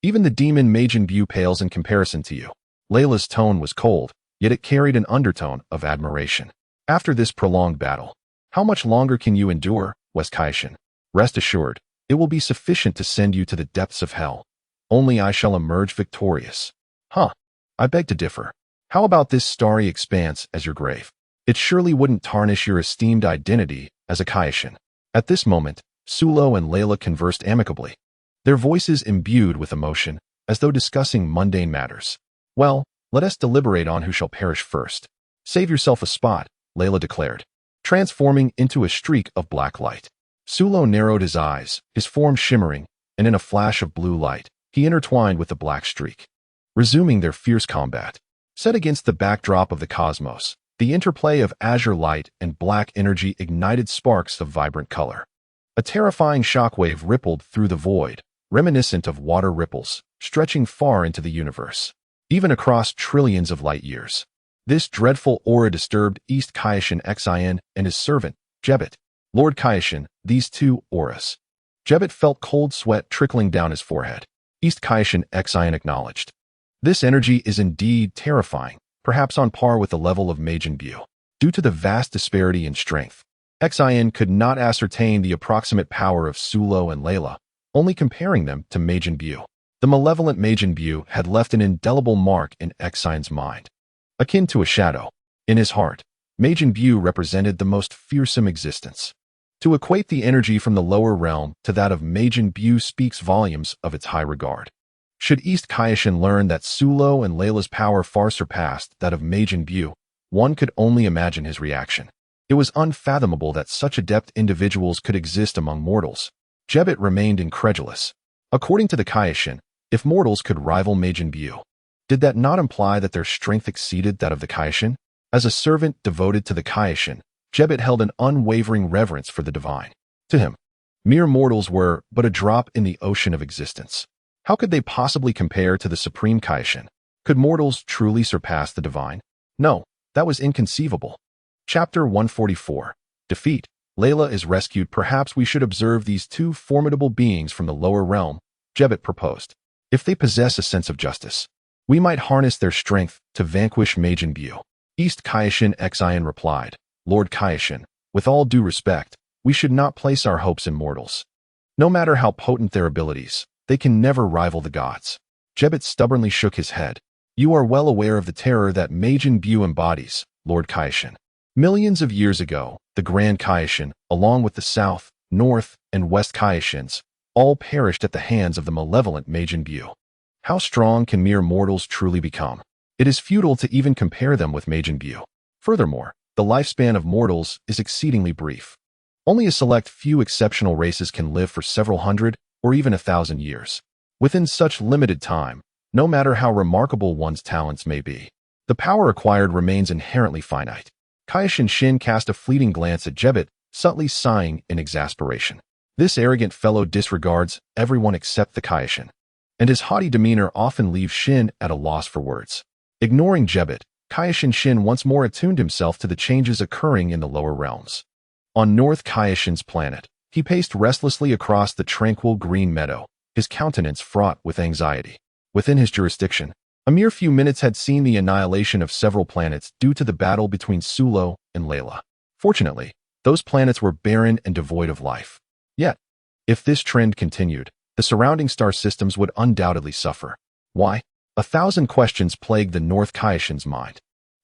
Even the demon Majin Bu pales in comparison to you. Layla's tone was cold, yet it carried an undertone of admiration. After this prolonged battle, how much longer can you endure, West Kaioshin? Rest assured, it will be sufficient to send you to the depths of hell. Only I shall emerge victorious. Huh, I beg to differ. How about this starry expanse as your grave? It surely wouldn't tarnish your esteemed identity as a Kaioshin. At this moment, Sulo and Layla conversed amicably, their voices imbued with emotion, as though discussing mundane matters. Well, let us deliberate on who shall perish first. Save yourself a spot, Layla declared, transforming into a streak of black light. Sulo narrowed his eyes, his form shimmering, and in a flash of blue light, he intertwined with the black streak. Resuming their fierce combat. Set against the backdrop of the cosmos, the interplay of azure light and black energy ignited sparks of vibrant color. A terrifying shockwave rippled through the void, reminiscent of water ripples, stretching far into the universe, even across trillions of light years. This dreadful aura disturbed East Kaioshin Xin and his servant, Jebet. Lord Kaioshin, these two auras. Jebet felt cold sweat trickling down his forehead. East Kaioshin Xin acknowledged. This energy is indeed terrifying, perhaps on par with the level of Majin Bu. Due to the vast disparity in strength, Xian could not ascertain the approximate power of Sulo and Layla, only comparing them to Majin Buu. The malevolent Majin Buu had left an indelible mark in Xian's mind, akin to a shadow. In his heart, Majin Buu represented the most fearsome existence. To equate the energy from the lower realm to that of Majin Buu speaks volumes of its high regard. Should East Kaioshin learn that Sulo and Layla's power far surpassed that of Majin Buu, one could only imagine his reaction. It was unfathomable that such adept individuals could exist among mortals. Jebbet remained incredulous. According to the Kaioshin, if mortals could rival Majin Buu, did that not imply that their strength exceeded that of the Kaioshin? As a servant devoted to the Kaioshin, Jebbet held an unwavering reverence for the divine. To him, mere mortals were but a drop in the ocean of existence. How could they possibly compare to the supreme Kaioshin? Could mortals truly surpass the divine? No, that was inconceivable. Chapter 144. Defeat. Layla is rescued. Perhaps we should observe these two formidable beings from the lower realm, Jebbet proposed. If they possess a sense of justice, we might harness their strength to vanquish Majin Buu. East Kaioshin Xian replied, Lord Kaioshin, with all due respect, we should not place our hopes in mortals. No matter how potent their abilities, they can never rival the gods. Jebbet stubbornly shook his head. You are well aware of the terror that Majin Buu embodies, Lord Kaioshin. Millions of years ago, the Grand Kaioshin, along with the South, North, and West Kaioshins, all perished at the hands of the malevolent Majin Buu. How strong can mere mortals truly become? It is futile to even compare them with Majin Buu. Furthermore, the lifespan of mortals is exceedingly brief. Only a select few exceptional races can live for several hundred or even 1,000 years. Within such limited time, no matter how remarkable one's talents may be, the power acquired remains inherently finite. Kaioshin Shin cast a fleeting glance at Jebbet, subtly sighing in exasperation. This arrogant fellow disregards everyone except the Kaioshin, and his haughty demeanor often leaves Shin at a loss for words. Ignoring Jebbet, Kaioshin Shin once more attuned himself to the changes occurring in the lower realms. On North Kaioshin's planet, he paced restlessly across the tranquil green meadow, his countenance fraught with anxiety. Within his jurisdiction, a mere few minutes had seen the annihilation of several planets due to the battle between Sulo and Layla. Fortunately, those planets were barren and devoid of life. Yet, if this trend continued, the surrounding star systems would undoubtedly suffer. Why? 1,000 questions plagued the North Kaioshin's mind.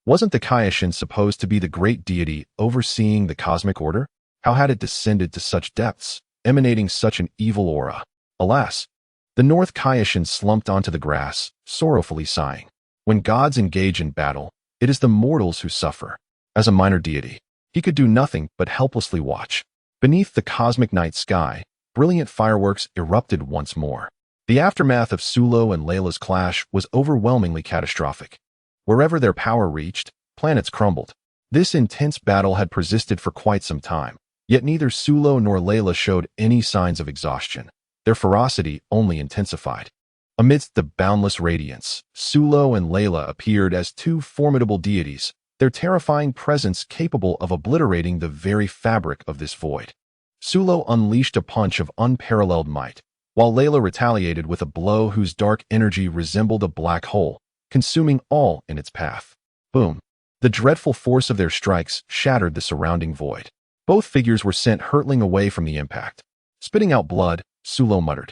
Wasn't the Kaioshin supposed to be the great deity overseeing the cosmic order? How had it descended to such depths, emanating such an evil aura? Alas! The North Kaioshin slumped onto the grass, sorrowfully sighing. When gods engage in battle, it is the mortals who suffer. As a minor deity, he could do nothing but helplessly watch. Beneath the cosmic night sky, brilliant fireworks erupted once more. The aftermath of Sulo and Layla's clash was overwhelmingly catastrophic. Wherever their power reached, planets crumbled. This intense battle had persisted for quite some time, yet neither Sulo nor Layla showed any signs of exhaustion. Their ferocity only intensified. Amidst the boundless radiance, Sulo and Layla appeared as two formidable deities, their terrifying presence capable of obliterating the very fabric of this void. Sulo unleashed a punch of unparalleled might, while Layla retaliated with a blow whose dark energy resembled a black hole, consuming all in its path. Boom! The dreadful force of their strikes shattered the surrounding void. Both figures were sent hurtling away from the impact. Spitting out blood, Sulo muttered,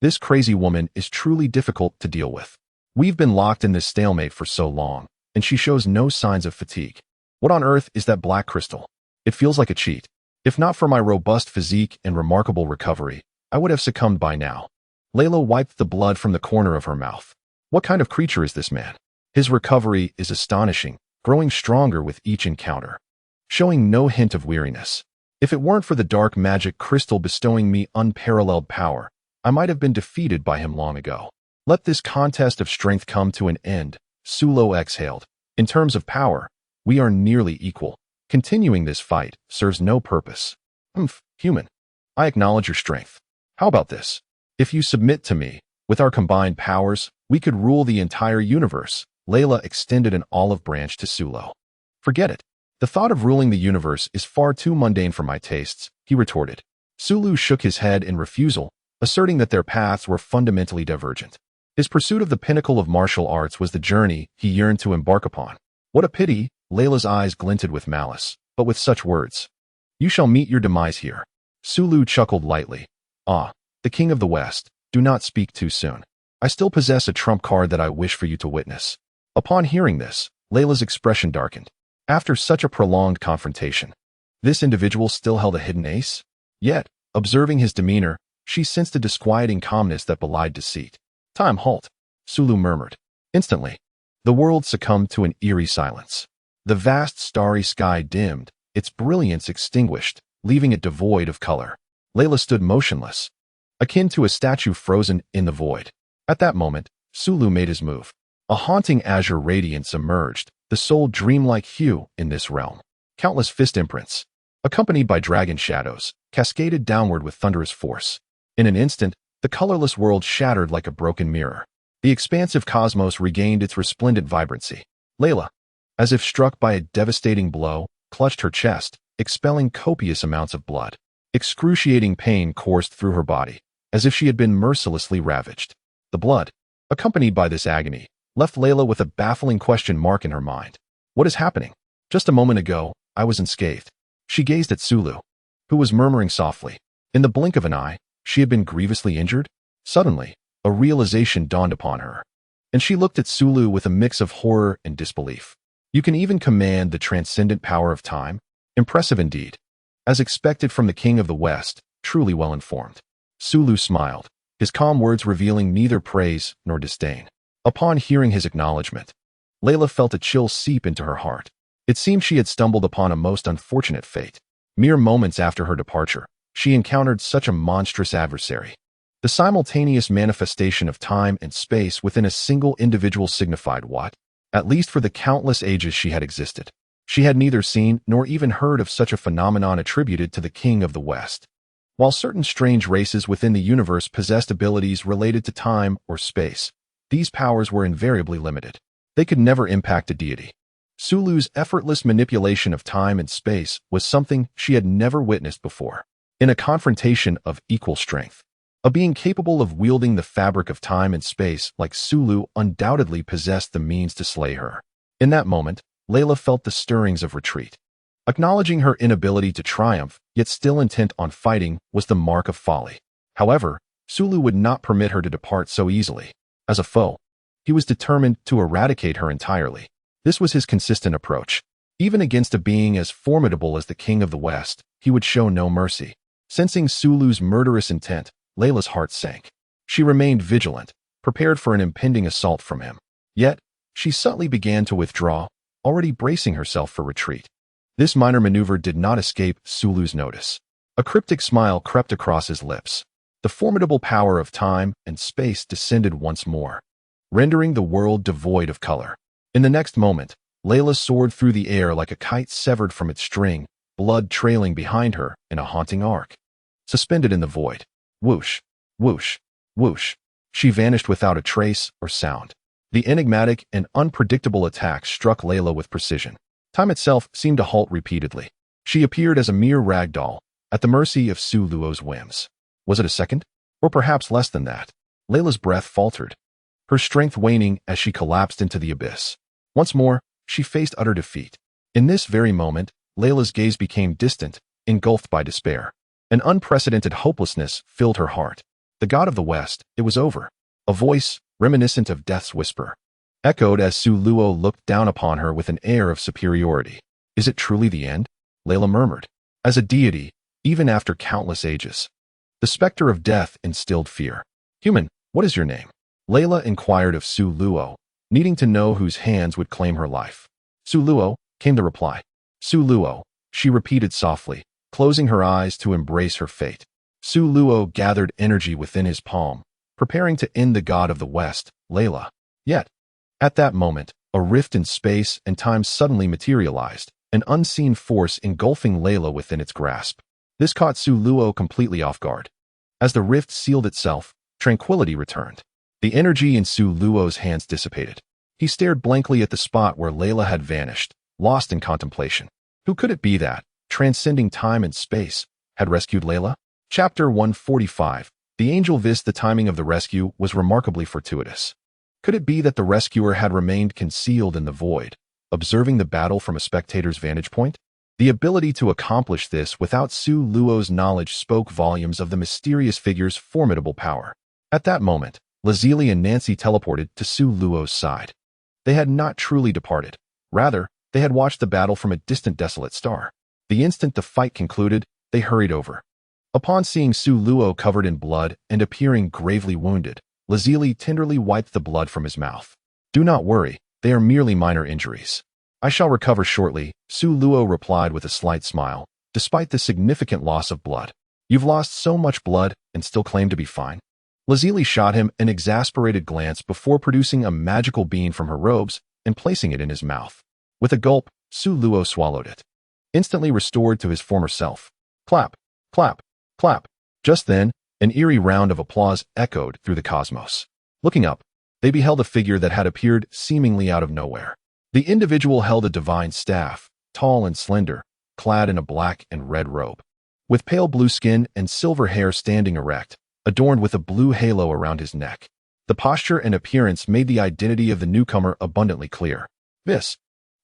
"This crazy woman is truly difficult to deal with. We've been locked in this stalemate for so long, and she shows no signs of fatigue. What on earth is that black crystal? It feels like a cheat. If not for my robust physique and remarkable recovery, I would have succumbed by now." Layla wiped the blood from the corner of her mouth. What kind of creature is this man? His recovery is astonishing, growing stronger with each encounter, showing no hint of weariness. If it weren't for the dark magic crystal bestowing me unparalleled power, I might have been defeated by him long ago. Let this contest of strength come to an end, Sulo exhaled. In terms of power, we are nearly equal. Continuing this fight serves no purpose. Human. I acknowledge your strength. How about this? If you submit to me, with our combined powers, we could rule the entire universe. Layla extended an olive branch to Sulo. Forget it. The thought of ruling the universe is far too mundane for my tastes, he retorted. Sulo shook his head in refusal, asserting that their paths were fundamentally divergent. His pursuit of the pinnacle of martial arts was the journey he yearned to embark upon. What a pity, Layla's eyes glinted with malice, but with such words. You shall meet your demise here. Sulu chuckled lightly. Ah, the King of the West, do not speak too soon. I still possess a trump card that I wish for you to witness. Upon hearing this, Layla's expression darkened. After such a prolonged confrontation, this individual still held a hidden ace? Yet, observing his demeanor, she sensed a disquieting calmness that belied deceit. Time halt, Sulu murmured. Instantly, the world succumbed to an eerie silence. The vast starry sky dimmed, its brilliance extinguished, leaving it devoid of color. Layla stood motionless, akin to a statue frozen in the void. At that moment, Sulu made his move. A haunting azure radiance emerged, the sole dreamlike hue in this realm. Countless fist imprints, accompanied by dragon shadows, cascaded downward with thunderous force. In an instant, the colorless world shattered like a broken mirror. The expansive cosmos regained its resplendent vibrancy. Layla, as if struck by a devastating blow, clutched her chest, expelling copious amounts of blood. Excruciating pain coursed through her body, as if she had been mercilessly ravaged. The blood, accompanied by this agony, left Layla with a baffling question mark in her mind. What is happening? Just a moment ago, I was unscathed. She gazed at Sulu, who was murmuring softly. In the blink of an eye, she had been grievously injured. Suddenly, a realization dawned upon her, and she looked at Sulu with a mix of horror and disbelief. You can even command the transcendent power of time? Impressive indeed. As expected from the King of the West, truly well-informed. Sulu smiled, his calm words revealing neither praise nor disdain. Upon hearing his acknowledgement, Layla felt a chill seep into her heart. It seemed she had stumbled upon a most unfortunate fate. Mere moments after her departure, she encountered such a monstrous adversary. The simultaneous manifestation of time and space within a single individual signified what? At least for the countless ages she had existed, she had neither seen nor even heard of such a phenomenon attributed to the King of the West. While certain strange races within the universe possessed abilities related to time or space, these powers were invariably limited. They could never impact a deity. Sulu's effortless manipulation of time and space was something she had never witnessed before. In a confrontation of equal strength, a being capable of wielding the fabric of time and space like Sulu undoubtedly possessed the means to slay her. In that moment, Layla felt the stirrings of retreat. Acknowledging her inability to triumph, yet still intent on fighting, was the mark of folly. However, Sulu would not permit her to depart so easily. As a foe, he was determined to eradicate her entirely. This was his consistent approach. Even against a being as formidable as the King of the West, he would show no mercy. Sensing Sulu's murderous intent, Layla's heart sank. She remained vigilant, prepared for an impending assault from him. Yet, she subtly began to withdraw, already bracing herself for retreat. This minor maneuver did not escape Sulu's notice. A cryptic smile crept across his lips. The formidable power of time and space descended once more, rendering the world devoid of color. In the next moment, Layla soared through the air like a kite severed from its string, blood trailing behind her in a haunting arc. Suspended in the void, whoosh, whoosh, whoosh, she vanished without a trace or sound. The enigmatic and unpredictable attack struck Layla with precision. Time itself seemed to halt repeatedly. She appeared as a mere rag doll, at the mercy of Sulu's whims. Was it a second? Or perhaps less than that? Layla's breath faltered, her strength waning as she collapsed into the abyss. Once more, she faced utter defeat. In this very moment, Layla's gaze became distant, engulfed by despair. An unprecedented hopelessness filled her heart. The God of the West, it was over. A voice, reminiscent of death's whisper, echoed as Sulu looked down upon her with an air of superiority. Is it truly the end? Layla murmured. As a deity, even after countless ages. The specter of death instilled fear. Human, what is your name? Layla inquired of Sulu, needing to know whose hands would claim her life. Sulu, came the reply. Sulu, she repeated softly, closing her eyes to embrace her fate. Sulu gathered energy within his palm, preparing to end the God of the West, Layla. Yet, at that moment, a rift in space and time suddenly materialized, an unseen force engulfing Layla within its grasp. This caught Sulu completely off guard. As the rift sealed itself, tranquility returned. The energy in Sulu's hands dissipated. He stared blankly at the spot where Layla had vanished, lost in contemplation. Who could it be that, transcending time and space, had rescued Layla? Chapter 145. The angel Whis. The timing of the rescue was remarkably fortuitous. Could it be that the rescuer had remained concealed in the void, observing the battle from a spectator's vantage point? The ability to accomplish this without Su Luo's knowledge spoke volumes of the mysterious figure's formidable power. At that moment, Lazuli and Nancy teleported to Su Luo's side. They had not truly departed. Rather, they had watched the battle from a distant desolate star. The instant the fight concluded, they hurried over. Upon seeing Su Luo covered in blood and appearing gravely wounded, Lazuli tenderly wiped the blood from his mouth. "Do not worry, they are merely minor injuries. I shall recover shortly," Su Luo replied with a slight smile, "despite the significant loss of blood. You've lost so much blood and still claim to be fine?" Lazuli shot him an exasperated glance before producing a magical bean from her robes and placing it in his mouth. With a gulp, Su Luo swallowed it. Instantly restored to his former self. Clap, clap, clap. Just then, an eerie round of applause echoed through the cosmos. Looking up, they beheld a figure that had appeared seemingly out of nowhere. The individual held a divine staff, tall and slender, clad in a black and red robe. With pale blue skin and silver hair standing erect, adorned with a blue halo around his neck. The posture and appearance made the identity of the newcomer abundantly clear. Whis.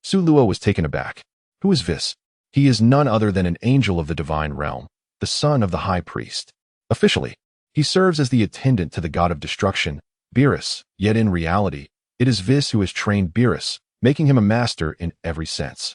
Su Luo was taken aback. Who is Whis? He is none other than an angel of the divine realm, the son of the high priest. Officially, he serves as the attendant to the god of destruction, Beerus, yet in reality, it is Whis who has trained Beerus, making him a master in every sense.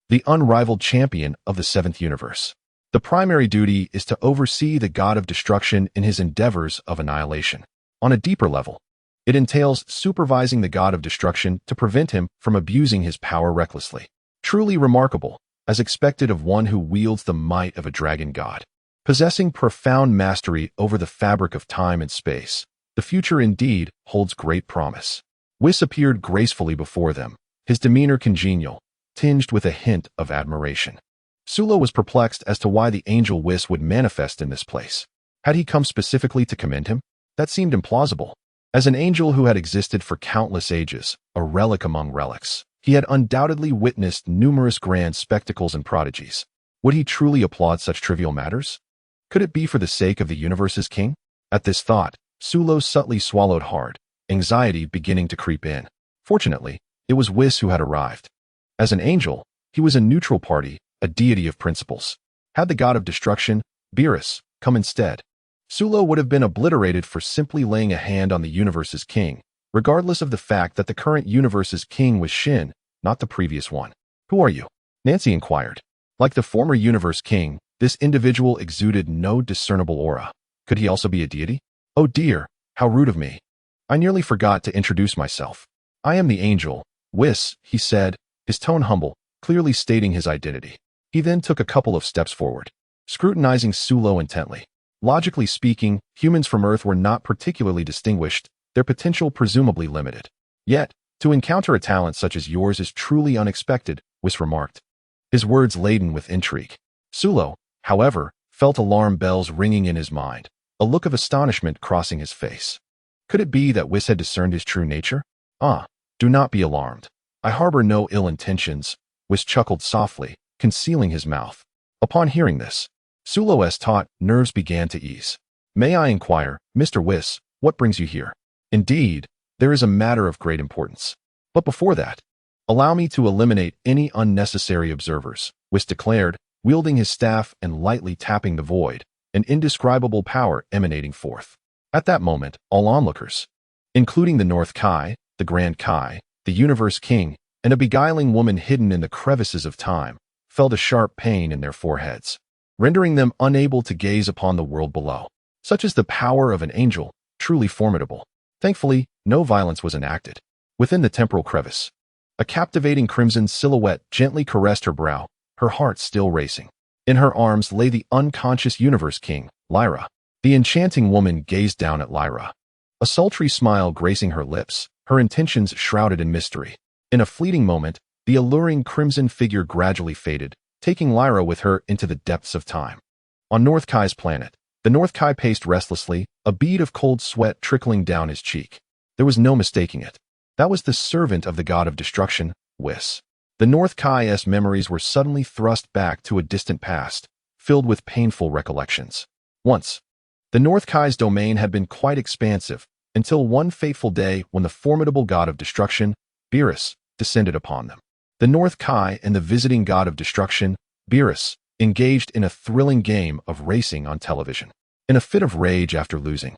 The unrivaled champion of the seventh universe. The primary duty is to oversee the god of destruction in his endeavors of annihilation. On a deeper level, it entails supervising the god of destruction to prevent him from abusing his power recklessly. Truly remarkable, as expected of one who wields the might of a dragon god. Possessing profound mastery over the fabric of time and space, the future indeed holds great promise. Whis appeared gracefully before them, his demeanor congenial, tinged with a hint of admiration. Su Luo was perplexed as to why the angel Whis would manifest in this place. Had he come specifically to commend him? That seemed implausible. As an angel who had existed for countless ages, a relic among relics, he had undoubtedly witnessed numerous grand spectacles and prodigies. Would he truly applaud such trivial matters? Could it be for the sake of the universe's king? At this thought, Su Luo subtly swallowed hard, anxiety beginning to creep in. Fortunately, it was Whis who had arrived. As an angel, he was a neutral party, a deity of principles. Had the god of destruction, Beerus, come instead, Su Luo would have been obliterated for simply laying a hand on the universe's king, regardless of the fact that the current universe's king was Shin, not the previous one. "Who are you?" Nancy inquired. Like the former universe king, this individual exuded no discernible aura. Could he also be a deity? "Oh dear, how rude of me. I nearly forgot to introduce myself. I am the angel, Whis," he said, his tone humble, clearly stating his identity. He then took a couple of steps forward, scrutinizing Su Luo intently. Logically speaking, humans from Earth were not particularly distinguished, their potential presumably limited. Yet, to encounter a talent such as yours is truly unexpected, Whis remarked, his words laden with intrigue. Su Luo, however, felt alarm bells ringing in his mind, a look of astonishment crossing his face. Could it be that Whis had discerned his true nature? "Ah, do not be alarmed. I harbor no ill intentions," Whis chuckled softly, concealing his mouth. Upon hearing this, Su Luo's taut nerves began to ease. "May I inquire, Mr. Whis, what brings you here?" "Indeed, there is a matter of great importance. But before that, allow me to eliminate any unnecessary observers," Whis declared, wielding his staff and lightly tapping the void, an indescribable power emanating forth. At that moment, all onlookers, including the North Kai, the Grand Kai, the Universe King, and a beguiling woman hidden in the crevices of time, felt a sharp pain in their foreheads, rendering them unable to gaze upon the world below. Such is the power of an angel, truly formidable. Thankfully, no violence was enacted. Within the temporal crevice, a captivating crimson silhouette gently caressed her brow, her heart still racing. In her arms lay the unconscious Universe King, Lyra. The enchanting woman gazed down at Lyra, a sultry smile gracing her lips, her intentions shrouded in mystery. In a fleeting moment, the alluring crimson figure gradually faded, taking Lyra with her into the depths of time. On North Kai's planet, the North Kai paced restlessly, a bead of cold sweat trickling down his cheek. There was no mistaking it. That was the servant of the god of destruction, Whis. The North Kai's memories were suddenly thrust back to a distant past, filled with painful recollections. Once, the North Kai's domain had been quite expansive, until one fateful day when the formidable god of destruction, Beerus, descended upon them. The North Kai and the visiting god of destruction, Beerus, engaged in a thrilling game of racing on television. In a fit of rage after losing,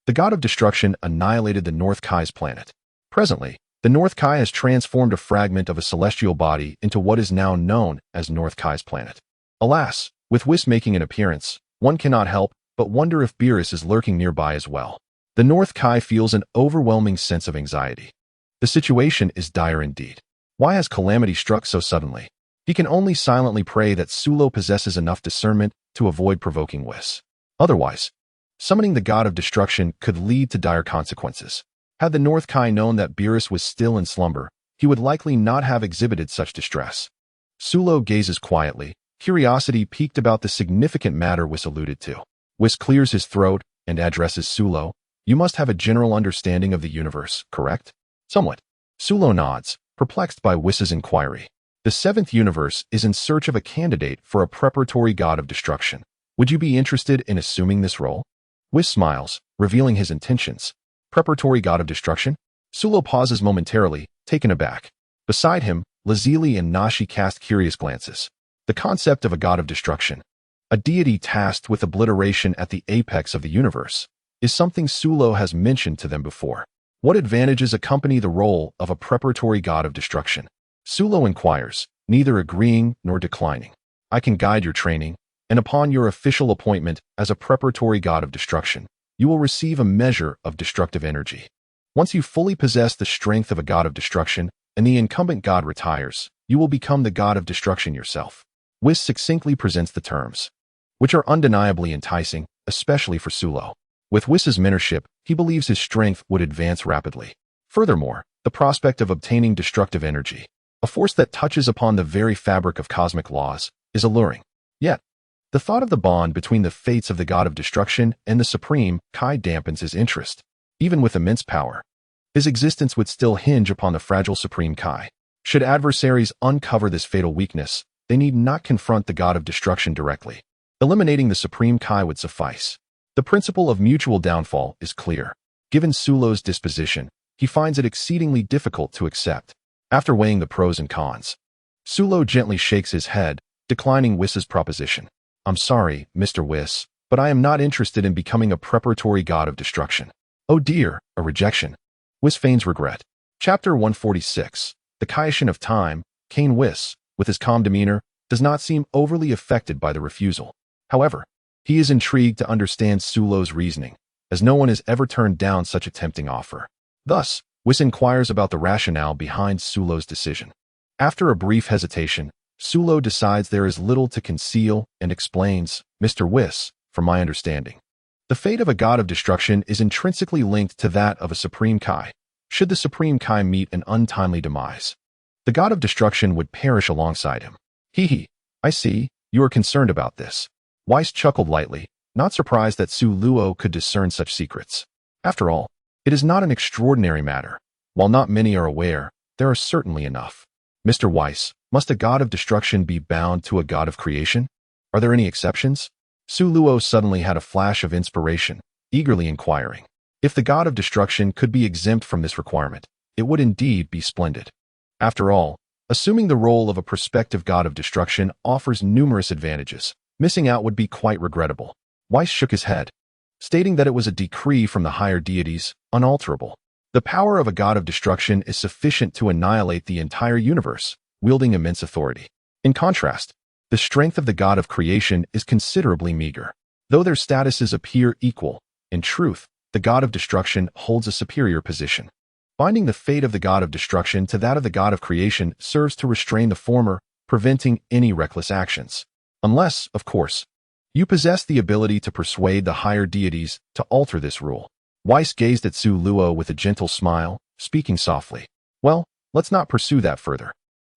the god of destruction annihilated the North Kai's planet. Presently, the North Kai has transformed a fragment of a celestial body into what is now known as North Kai's planet. Alas, with Whis making an appearance, one cannot help but wonder if Beerus is lurking nearby as well. The North Kai feels an overwhelming sense of anxiety. The situation is dire indeed. Why has calamity struck so suddenly? He can only silently pray that Sulo possesses enough discernment to avoid provoking Whis. Otherwise, summoning the god of destruction could lead to dire consequences. Had the North Kai known that Beerus was still in slumber, he would likely not have exhibited such distress. Sulo gazes quietly, curiosity piqued about the significant matter Whis alluded to. Whis clears his throat and addresses Sulo. You must have a general understanding of the universe, correct? Somewhat. Sulo nods, perplexed by Whis's inquiry. The seventh universe is in search of a candidate for a preparatory god of destruction. Would you be interested in assuming this role? Whis smiles, revealing his intentions. Preparatory god of destruction? Sulo pauses momentarily, taken aback. Beside him, Lazili and Nashi cast curious glances. The concept of a god of destruction, a deity tasked with obliteration at the apex of the universe, is something Sulo has mentioned to them before. What advantages accompany the role of a preparatory god of destruction? Sulo inquires, neither agreeing nor declining. I can guide your training, and upon your official appointment as a preparatory god of destruction, you will receive a measure of destructive energy. Once you fully possess the strength of a god of destruction, and the incumbent god retires, you will become the god of destruction yourself. Whis succinctly presents the terms, which are undeniably enticing, especially for Sulo. With Whis's mentorship, he believes his strength would advance rapidly. Furthermore, the prospect of obtaining destructive energy, a force that touches upon the very fabric of cosmic laws, is alluring. Yet, the thought of the bond between the fates of the god of destruction and the Supreme Kai dampens his interest. Even with immense power, his existence would still hinge upon the fragile Supreme Kai. Should adversaries uncover this fatal weakness, they need not confront the god of destruction directly. Eliminating the Supreme Kai would suffice. The principle of mutual downfall is clear. Given Sulo's disposition, he finds it exceedingly difficult to accept. After weighing the pros and cons, Sulo gently shakes his head, declining Whis's proposition. I'm sorry, Mr. Whis, but I am not interested in becoming a preparatory god of destruction. Oh dear, a rejection. Whis feigns regret. Chapter 146. The Kaishin of Time, Kane Whis, with his calm demeanor, does not seem overly affected by the refusal. However, he is intrigued to understand Sulo's reasoning, as no one has ever turned down such a tempting offer. Thus, Whis inquires about the rationale behind Sulo's decision. After a brief hesitation, Sulo decides there is little to conceal and explains, Mr. Whis, from my understanding, the fate of a god of destruction is intrinsically linked to that of a Supreme Kai. Should the Supreme Kai meet an untimely demise, the god of destruction would perish alongside him. Hee, I see, you are concerned about this. Whis chuckled lightly, not surprised that Sulo could discern such secrets. After all, it is not an extraordinary matter. While not many are aware, there are certainly enough. Mr. Whis, must a god of destruction be bound to a god of creation? Are there any exceptions? Sulo suddenly had a flash of inspiration, eagerly inquiring. If the god of destruction could be exempt from this requirement, it would indeed be splendid. After all, assuming the role of a prospective god of destruction offers numerous advantages. Missing out would be quite regrettable. Whis shook his head, stating that it was a decree from the higher deities, unalterable. The power of a god of destruction is sufficient to annihilate the entire universe, wielding immense authority. In contrast, the strength of the god of creation is considerably meager. Though their statuses appear equal, in truth, the god of destruction holds a superior position. Binding the fate of the god of destruction to that of the god of creation serves to restrain the former, preventing any reckless actions. Unless, of course, you possess the ability to persuade the higher deities to alter this rule. Whis gazed at Sulo with a gentle smile, speaking softly. Well, let's not pursue that further.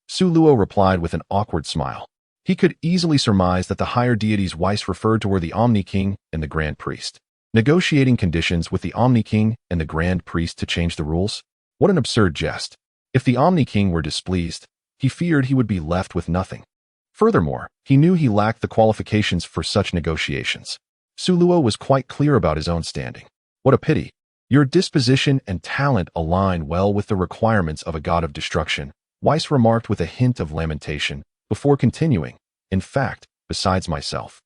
Sulo replied with an awkward smile. He could easily surmise that the higher deities Whis referred to were the Omni King and the Grand Priest. Negotiating conditions with the Omni King and the Grand Priest to change the rules? What an absurd jest. If the Omni King were displeased, he feared he would be left with nothing. Furthermore, he knew he lacked the qualifications for such negotiations. Sulo was quite clear about his own standing. What a pity. Your disposition and talent align well with the requirements of a god of destruction, Whis remarked with a hint of lamentation, before continuing. In fact, besides myself,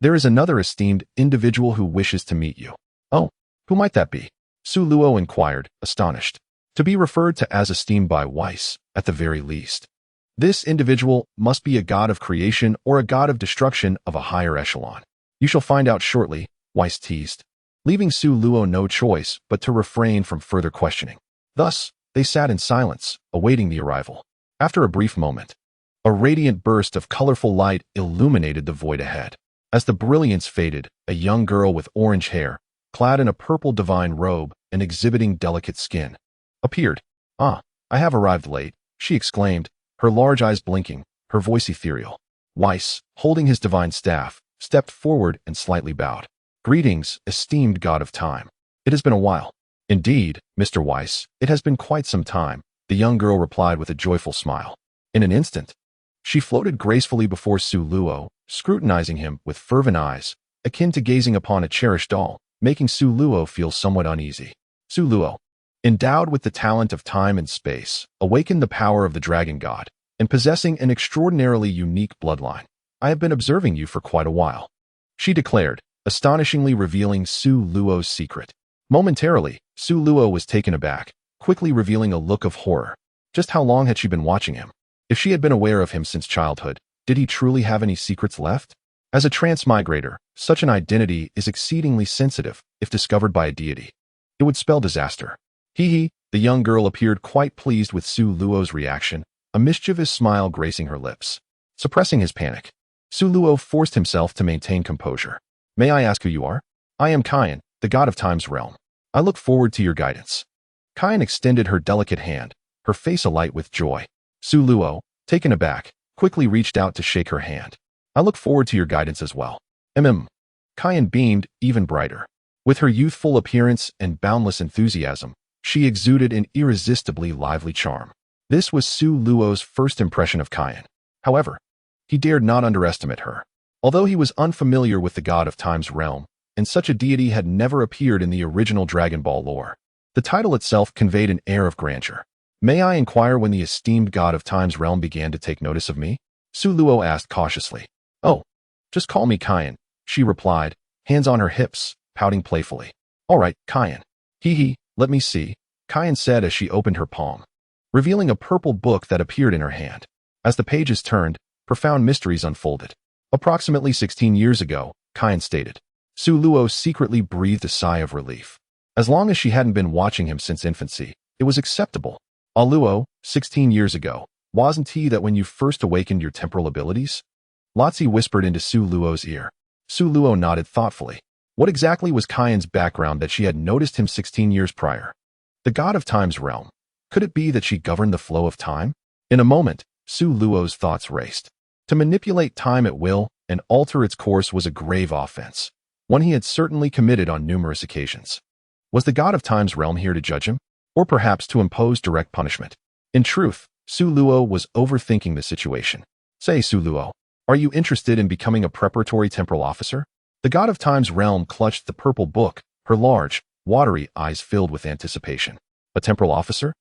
there is another esteemed individual who wishes to meet you. Oh, who might that be? Su Luo inquired, astonished. To be referred to as esteemed by Whis, at the very least. This individual must be a god of creation or a god of destruction of a higher echelon. You shall find out shortly, Whis teased, leaving Su Luo no choice but to refrain from further questioning. Thus, they sat in silence, awaiting the arrival. After a brief moment, a radiant burst of colorful light illuminated the void ahead. As the brilliance faded, a young girl with orange hair, clad in a purple divine robe and exhibiting delicate skin, appeared. "Ah, I have arrived late," she exclaimed, her large eyes blinking, her voice ethereal. Whis, holding his divine staff, stepped forward and slightly bowed. "Greetings, esteemed god of time. It has been a while." "Indeed, Mr. Whis, it has been quite some time," the young girl replied with a joyful smile. In an instant, she floated gracefully before Su Luo, scrutinizing him with fervent eyes, akin to gazing upon a cherished doll, making Su Luo feel somewhat uneasy. Su Luo, endowed with the talent of time and space, awakened the power of the dragon god, and possessing an extraordinarily unique bloodline. "I have been observing you for quite a while," she declared, astonishingly revealing Su Luo's secret. Momentarily, Su Luo was taken aback, quickly revealing a look of horror. Just how long had she been watching him? If she had been aware of him since childhood, did he truly have any secrets left? As a transmigrator, such an identity is exceedingly sensitive if discovered by a deity. It would spell disaster. Hee, the young girl appeared quite pleased with Su Luo's reaction, a mischievous smile gracing her lips. Suppressing his panic, Su Luo forced himself to maintain composure. "May I ask who you are?" "I am Kyan, the god of time's realm. I look forward to your guidance." Kyan extended her delicate hand, her face alight with joy. Su Luo, taken aback, quickly reached out to shake her hand. "I look forward to your guidance as well." Kyan beamed even brighter. With her youthful appearance and boundless enthusiasm, she exuded an irresistibly lively charm. This was Su Luo's first impression of Kyan. However, he dared not underestimate her. Although he was unfamiliar with the god of time's realm, and such a deity had never appeared in the original Dragon Ball lore, the title itself conveyed an air of grandeur. "May I inquire when the esteemed god of time's realm began to take notice of me?" Su Luo asked cautiously. "Oh, just call me Kyan," she replied, hands on her hips, pouting playfully. "All right, Kyan." Let me see," Kyan said as she opened her palm, revealing a purple book that appeared in her hand. As the pages turned, profound mysteries unfolded. "Approximately 16 years ago," Kyan stated. Su Luo secretly breathed a sigh of relief. As long as she hadn't been watching him since infancy, it was acceptable. "Luo, 16 years ago, wasn't he that when you first awakened your temporal abilities?" Lotzi whispered into Su Luo's ear. Su Luo nodded thoughtfully. What exactly was Kyan's background that she had noticed him 16 years prior? The god of time's realm. Could it be that she governed the flow of time? In a moment, Su Luo's thoughts raced. To manipulate time at will and alter its course was a grave offense, one he had certainly committed on numerous occasions. Was the god of time's realm here to judge him? Or perhaps to impose direct punishment? In truth, Su Luo was overthinking the situation. "Say, Su Luo, are you interested in becoming a preparatory temporal officer?" The god of time's realm clutched the purple book, her large, watery eyes filled with anticipation. A temporal officer?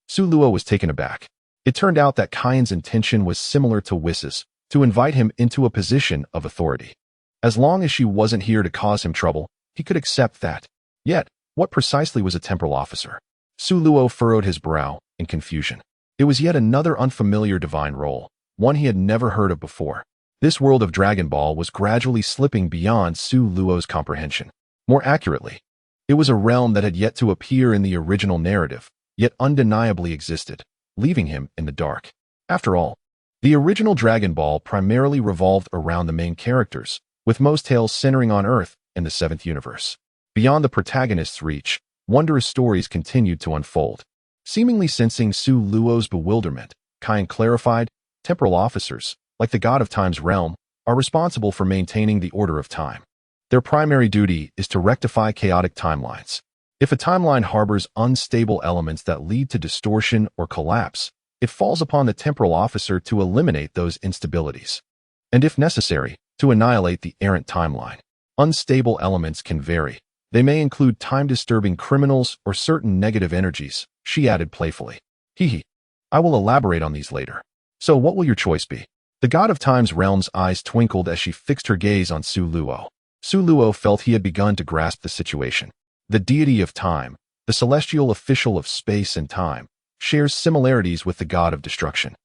Su Luo was taken aback. It turned out that Kyan's intention was similar to Whis's, to invite him into a position of authority. As long as she wasn't here to cause him trouble, he could accept that. Yet, what precisely was a temporal officer? Su Luo furrowed his brow in confusion. It was yet another unfamiliar divine role, one he had never heard of before. This world of Dragon Ball was gradually slipping beyond Su Luo's comprehension. More accurately, it was a realm that had yet to appear in the original narrative, yet undeniably existed, leaving him in the dark. After all, the original Dragon Ball primarily revolved around the main characters, with most tales centering on Earth and the seventh universe. Beyond the protagonist's reach, wondrous stories continued to unfold. Seemingly sensing Su Luo's bewilderment, Kyan clarified, temporal officers, like the god of time's realm, are responsible for maintaining the order of time. Their primary duty is to rectify chaotic timelines. If a timeline harbors unstable elements that lead to distortion or collapse, it falls upon the temporal officer to eliminate those instabilities. And if necessary, to annihilate the errant timeline. Unstable elements can vary. They may include time-disturbing criminals or certain negative energies, she added playfully. I will elaborate on these later. So what will your choice be? The god of time's realm's eyes twinkled as she fixed her gaze on Su Luo. Su Luo felt he had begun to grasp the situation. The deity of time, the celestial official of space and time, shares similarities with the god of destruction.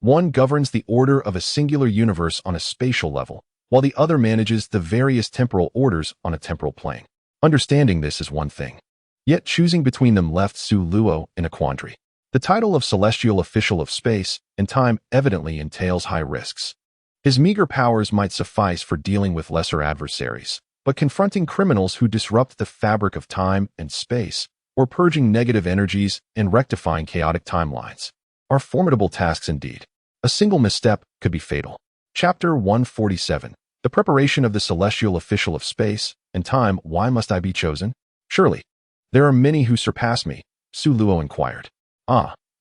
One governs the order of a singular universe on a spatial level, while the other manages the various temporal orders on a temporal plane. Understanding this is one thing. Yet choosing between them left Su Luo in a quandary. The title of celestial official of space and time evidently entails high risks. His meager powers might suffice for dealing with lesser adversaries, but confronting criminals who disrupt the fabric of time and space, or purging negative energies and rectifying chaotic timelines, are formidable tasks indeed. A single misstep could be fatal. Chapter 147. The preparation of the celestial official of space and time. Why must I be chosen? Surely, there are many who surpass me, Su Luo inquired.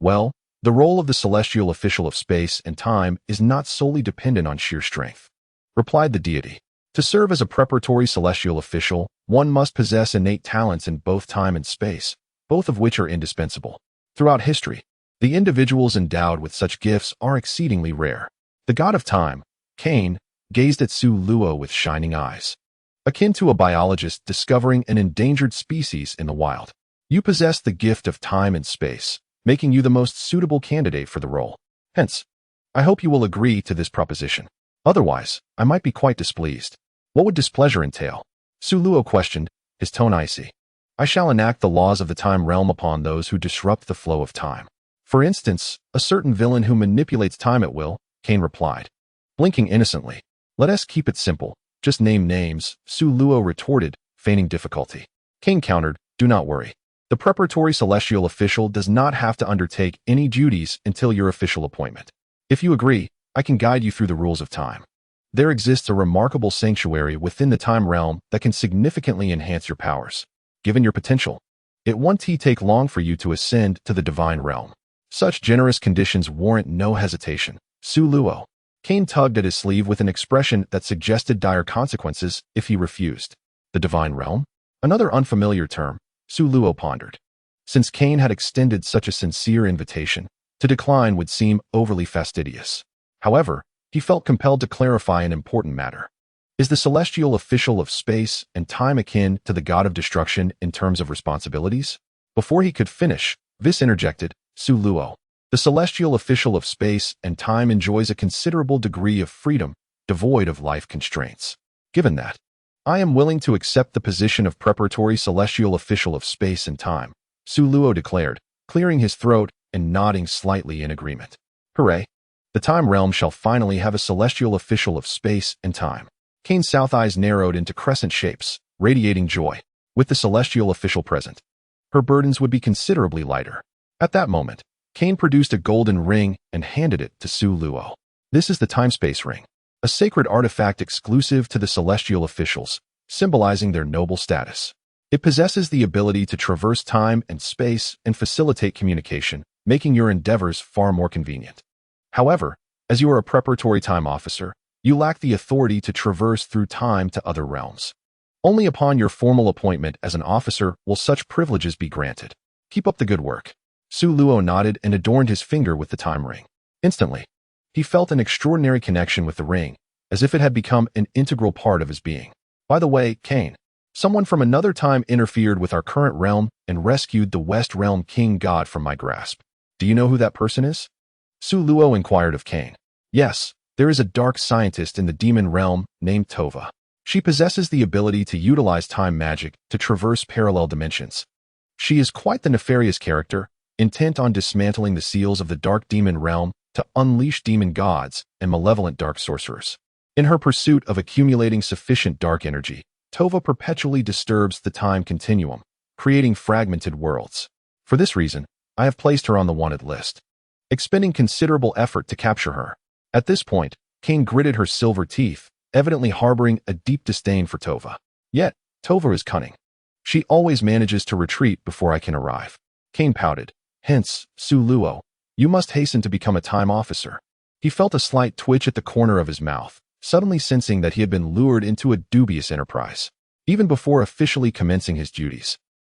Well, the role of the celestial official of space and time is not solely dependent on sheer strength, replied the deity. To serve as a preparatory celestial official, one must possess innate talents in both time and space, both of which are indispensable. Throughout history, the individuals endowed with such gifts are exceedingly rare. The god of time, Cain, gazed at Su Luo with shining eyes, akin to a biologist discovering an endangered species in the wild. You possess the gift of time and space, making you the most suitable candidate for the role. Hence, I hope you will agree to this proposition. Otherwise, I might be quite displeased. What would displeasure entail? Su Luo questioned, his tone icy. I shall enact the laws of the time realm upon those who disrupt the flow of time. For instance, a certain villain who manipulates time at will, Cain replied, blinking innocently. Let us keep it simple. Just name names, Su Luo retorted, feigning difficulty. Cain countered, do not worry. The preparatory celestial official does not have to undertake any duties until your official appointment. If you agree, I can guide you through the rules of time. There exists a remarkable sanctuary within the time realm that can significantly enhance your powers. Given your potential, it won't take long for you to ascend to the divine realm. Such generous conditions warrant no hesitation. Su Luo. Cain tugged at his sleeve with an expression that suggested dire consequences if he refused. The divine realm? Another unfamiliar term, Su Luo pondered. Since Cain had extended such a sincere invitation, to decline would seem overly fastidious. However, he felt compelled to clarify an important matter. Is the celestial official of space and time akin to the god of destruction in terms of responsibilities? Before he could finish, Whis interjected, Su Luo. The celestial official of space and time enjoys a considerable degree of freedom, devoid of life constraints. Given that, I am willing to accept the position of preparatory celestial official of space and time, Su Luo declared, clearing his throat and nodding slightly in agreement. Hooray! The time realm shall finally have a celestial official of space and time. Cain's south eyes narrowed into crescent shapes, radiating joy. With the celestial official present, her burdens would be considerably lighter. At that moment, Cain produced a golden ring and handed it to Su Luo. This is the time-space ring, a sacred artifact exclusive to the celestial officials, symbolizing their noble status. It possesses the ability to traverse time and space and facilitate communication, making your endeavors far more convenient. However, as you are a preparatory time officer, you lack the authority to traverse through time to other realms. Only upon your formal appointment as an officer will such privileges be granted. Keep up the good work. Su Luo nodded and adorned his finger with the time ring. Instantly, he felt an extraordinary connection with the ring, as if it had become an integral part of his being. By the way, Cain, someone from another time interfered with our current realm and rescued the West Realm King God from my grasp. Do you know who that person is? Su Luo inquired of Cain. Yes, there is a dark scientist in the demon realm named Tova. She possesses the ability to utilize time magic to traverse parallel dimensions. She is quite the nefarious character, intent on dismantling the seals of the dark demon realm to unleash demon gods and malevolent dark sorcerers. In her pursuit of accumulating sufficient dark energy, Tova perpetually disturbs the time continuum, creating fragmented worlds. For this reason, I have placed her on the wanted list, expending considerable effort to capture her. At this point, Cain gritted her silver teeth, evidently harboring a deep disdain for Tova. Yet, Tova is cunning. She always manages to retreat before I can arrive. Cain pouted. Hence, Su Luo, you must hasten to become a time officer. He felt a slight twitch at the corner of his mouth, suddenly sensing that he had been lured into a dubious enterprise. Even before officially commencing his duties,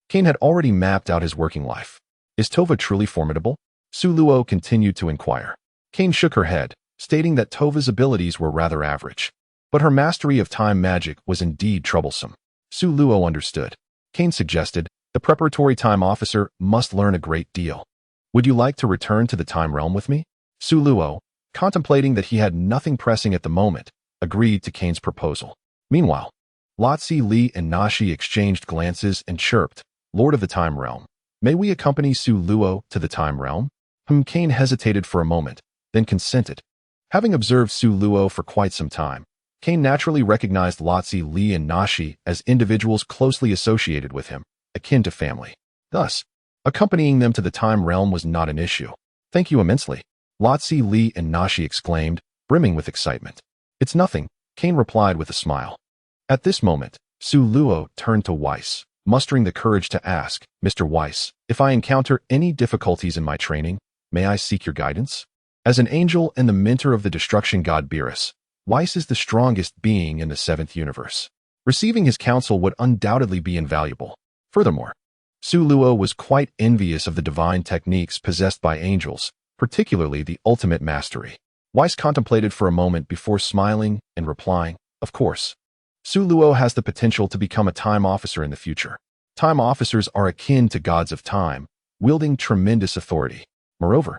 Cain had already mapped out his working life. Is Tova truly formidable? Su Luo continued to inquire. Cain shook her head, stating that Tova's abilities were rather average. But her mastery of time magic was indeed troublesome. Su Luo understood. Cain suggested, the preparatory time officer must learn a great deal. Would you like to return to the time realm with me? Su Luo, contemplating that he had nothing pressing at the moment, agreed to Cain's proposal. Meanwhile, Lotzi, Li, and Nashi exchanged glances and chirped, Lord of the Time Realm, may we accompany Su Luo to the Time Realm? Cain hesitated for a moment, then consented. Having observed Su Luo for quite some time, Cain naturally recognized Lotzi, Li, and Nashi as individuals closely associated with him, akin to family. Thus, accompanying them to the Time Realm was not an issue. Thank you immensely, Lotzi, Li, and Nashi exclaimed, brimming with excitement. It's nothing, Cain replied with a smile. At this moment, Su Luo turned to Whis, mustering the courage to ask, Mr. Whis, if I encounter any difficulties in my training, may I seek your guidance? As an angel and the mentor of the destruction god Beerus, Whis is the strongest being in the 7th universe. Receiving his counsel would undoubtedly be invaluable. Furthermore, Su Luo was quite envious of the divine techniques possessed by angels, particularly the ultimate mastery. Whis contemplated for a moment before smiling and replying, of course. Su Luo has the potential to become a time officer in the future. Time officers are akin to gods of time, wielding tremendous authority. Moreover,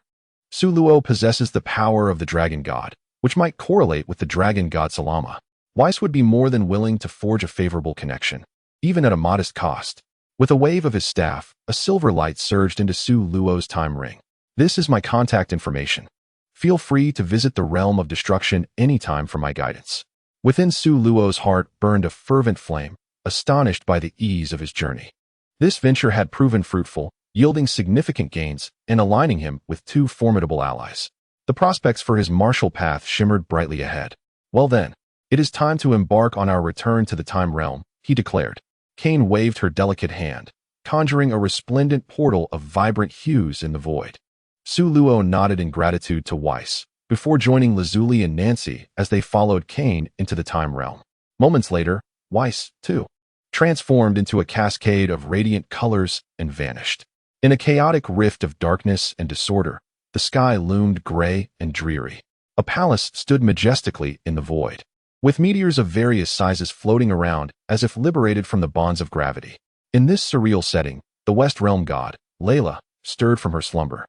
Su Luo possesses the power of the dragon god, which might correlate with the dragon god Salama. Whis would be more than willing to forge a favorable connection, even at a modest cost. With a wave of his staff, a silver light surged into Su Luo's time ring. This is my contact information. Feel free to visit the realm of destruction anytime for my guidance. Within Su Luo's heart burned a fervent flame, astonished by the ease of his journey. This venture had proven fruitful, yielding significant gains and aligning him with 2 formidable allies. The prospects for his martial path shimmered brightly ahead. Well then, it is time to embark on our return to the time realm, he declared. Cain waved her delicate hand, conjuring a resplendent portal of vibrant hues in the void. Su Luo nodded in gratitude to Whis, before joining Lazuli and Nancy as they followed Cain into the time realm. Moments later, Whis, too, transformed into a cascade of radiant colors and vanished. In a chaotic rift of darkness and disorder, the sky loomed gray and dreary. A palace stood majestically in the void, with meteors of various sizes floating around as if liberated from the bonds of gravity. In this surreal setting, the West Realm god, Layla, stirred from her slumber,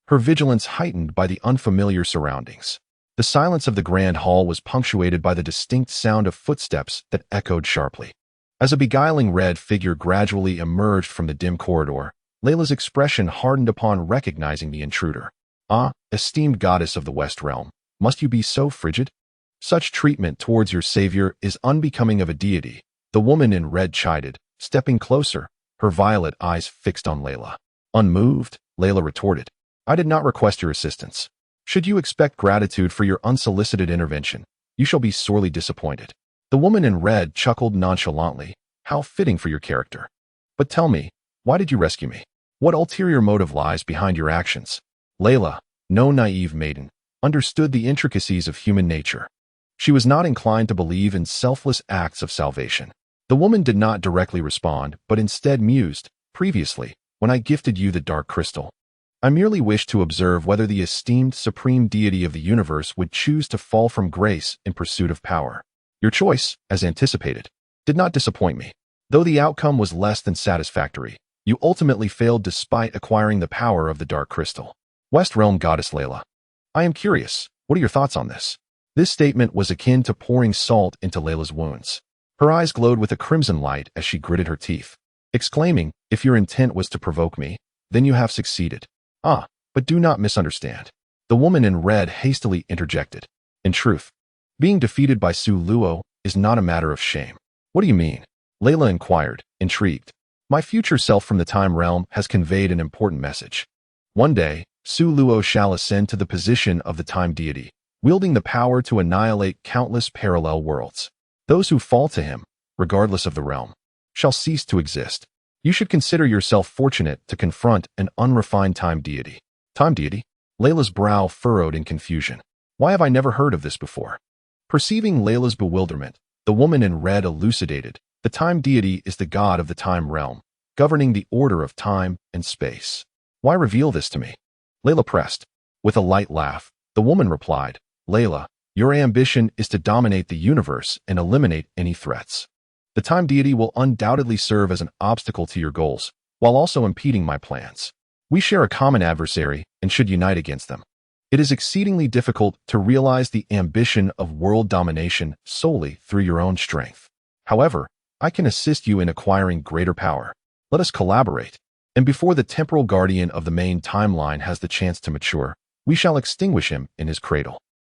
her vigilance heightened by the unfamiliar surroundings. The silence of the grand hall was punctuated by the distinct sound of footsteps that echoed sharply. As a beguiling red figure gradually emerged from the dim corridor, Layla's expression hardened upon recognizing the intruder. Ah, esteemed goddess of the West Realm, must you be so frigid? Such treatment towards your savior is unbecoming of a deity, the woman in red chided, stepping closer, her violet eyes fixed on Layla. Unmoved, Layla retorted, I did not request your assistance. Should you expect gratitude for your unsolicited intervention, you shall be sorely disappointed. The woman in red chuckled nonchalantly, how fitting for your character. But tell me, why did you rescue me? What ulterior motive lies behind your actions? Layla, no naive maiden, understood the intricacies of human nature. She was not inclined to believe in selfless acts of salvation. The woman did not directly respond, but instead mused, previously, when I gifted you the dark crystal, I merely wished to observe whether the esteemed supreme deity of the universe would choose to fall from grace in pursuit of power. Your choice, as anticipated, did not disappoint me. Though the outcome was less than satisfactory, you ultimately failed despite acquiring the power of the dark crystal. West Realm Goddess Layla, I am curious, what are your thoughts on this? This statement was akin to pouring salt into Layla's wounds. Her eyes glowed with a crimson light as she gritted her teeth, exclaiming, if your intent was to provoke me, then you have succeeded. Ah, but do not misunderstand. The woman in red hastily interjected. In truth, being defeated by Su Luo is not a matter of shame. What do you mean? Layla inquired, intrigued. My future self from the time realm has conveyed an important message. One day, Su Luo shall ascend to the position of the time deity, wielding the power to annihilate countless parallel worlds. Those who fall to him, regardless of the realm, shall cease to exist. You should consider yourself fortunate to confront an unrefined time deity. Time deity? Layla's brow furrowed in confusion. Why have I never heard of this before? Perceiving Layla's bewilderment, the woman in red elucidated, the time deity is the god of the time realm, governing the order of time and space. Why reveal this to me? Layla pressed. With a light laugh, the woman replied, Layla, your ambition is to dominate the universe and eliminate any threats. The time deity will undoubtedly serve as an obstacle to your goals, while also impeding my plans. We share a common adversary and should unite against them. It is exceedingly difficult to realize the ambition of world domination solely through your own strength. However, I can assist you in acquiring greater power. Let us collaborate. And before the temporal guardian of the main timeline has the chance to mature, we shall extinguish him in his cradle.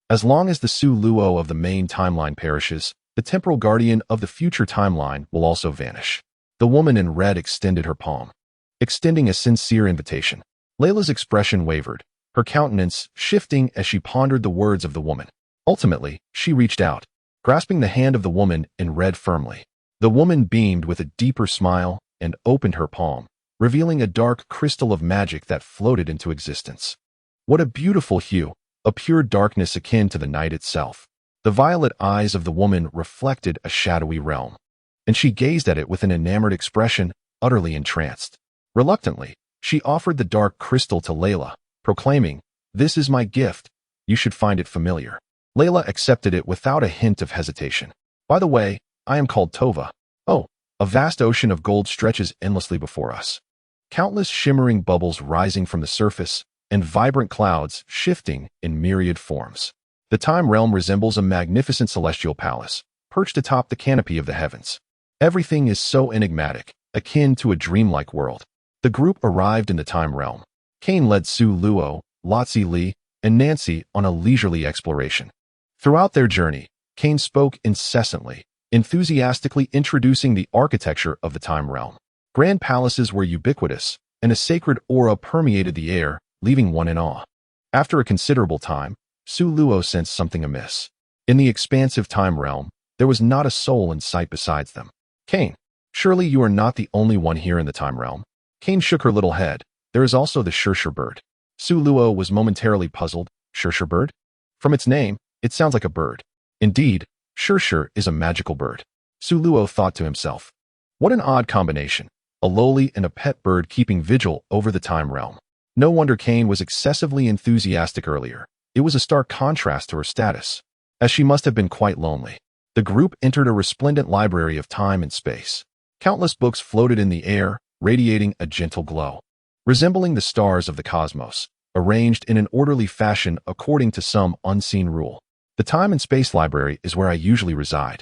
As long as the Su Luo of the main timeline perishes, the temporal guardian of the future timeline will also vanish. The woman in red extended her palm, extending a sincere invitation. Layla's expression wavered, her countenance shifting as she pondered the words of the woman. Ultimately, she reached out, grasping the hand of the woman in red firmly. The woman beamed with a deeper smile and opened her palm, revealing a dark crystal of magic that floated into existence. What a beautiful hue, a pure darkness akin to the night itself. The violet eyes of the woman reflected a shadowy realm, and she gazed at it with an enamored expression, utterly entranced. Reluctantly, she offered the dark crystal to Layla, proclaiming, "This is my gift. You should find it familiar." Layla accepted it without a hint of hesitation. "By the way, I am called Tova." "Oh, a vast ocean of gold stretches endlessly before us. Countless shimmering bubbles rising from the surface, and vibrant clouds shifting in myriad forms. The time realm resembles a magnificent celestial palace, perched atop the canopy of the heavens. Everything is so enigmatic, akin to a dreamlike world." The group arrived in the time realm. Kane led Su Luo, Lotzi Li, and Nancy on a leisurely exploration. Throughout their journey, Kane spoke incessantly, enthusiastically introducing the architecture of the time realm. Grand palaces were ubiquitous, and a sacred aura permeated the air, leaving one in awe. After a considerable time, Su Luo sensed something amiss. In the expansive time realm, there was not a soul in sight besides them. "Kane, surely you are not the only one here in the time realm." Kane shook her little head. "There is also the Shirshir bird." Su Luo was momentarily puzzled. Shirshir bird? From its name, it sounds like a bird. Indeed, Shirshir is a magical bird. Su Luo thought to himself. What an odd combination. A lowly and a pet bird keeping vigil over the time realm. No wonder Kane was excessively enthusiastic earlier. It was a stark contrast to her status, as she must have been quite lonely. The group entered a resplendent library of time and space. Countless books floated in the air, radiating a gentle glow, resembling the stars of the cosmos, arranged in an orderly fashion according to some unseen rule. "The time and space library is where I usually reside,"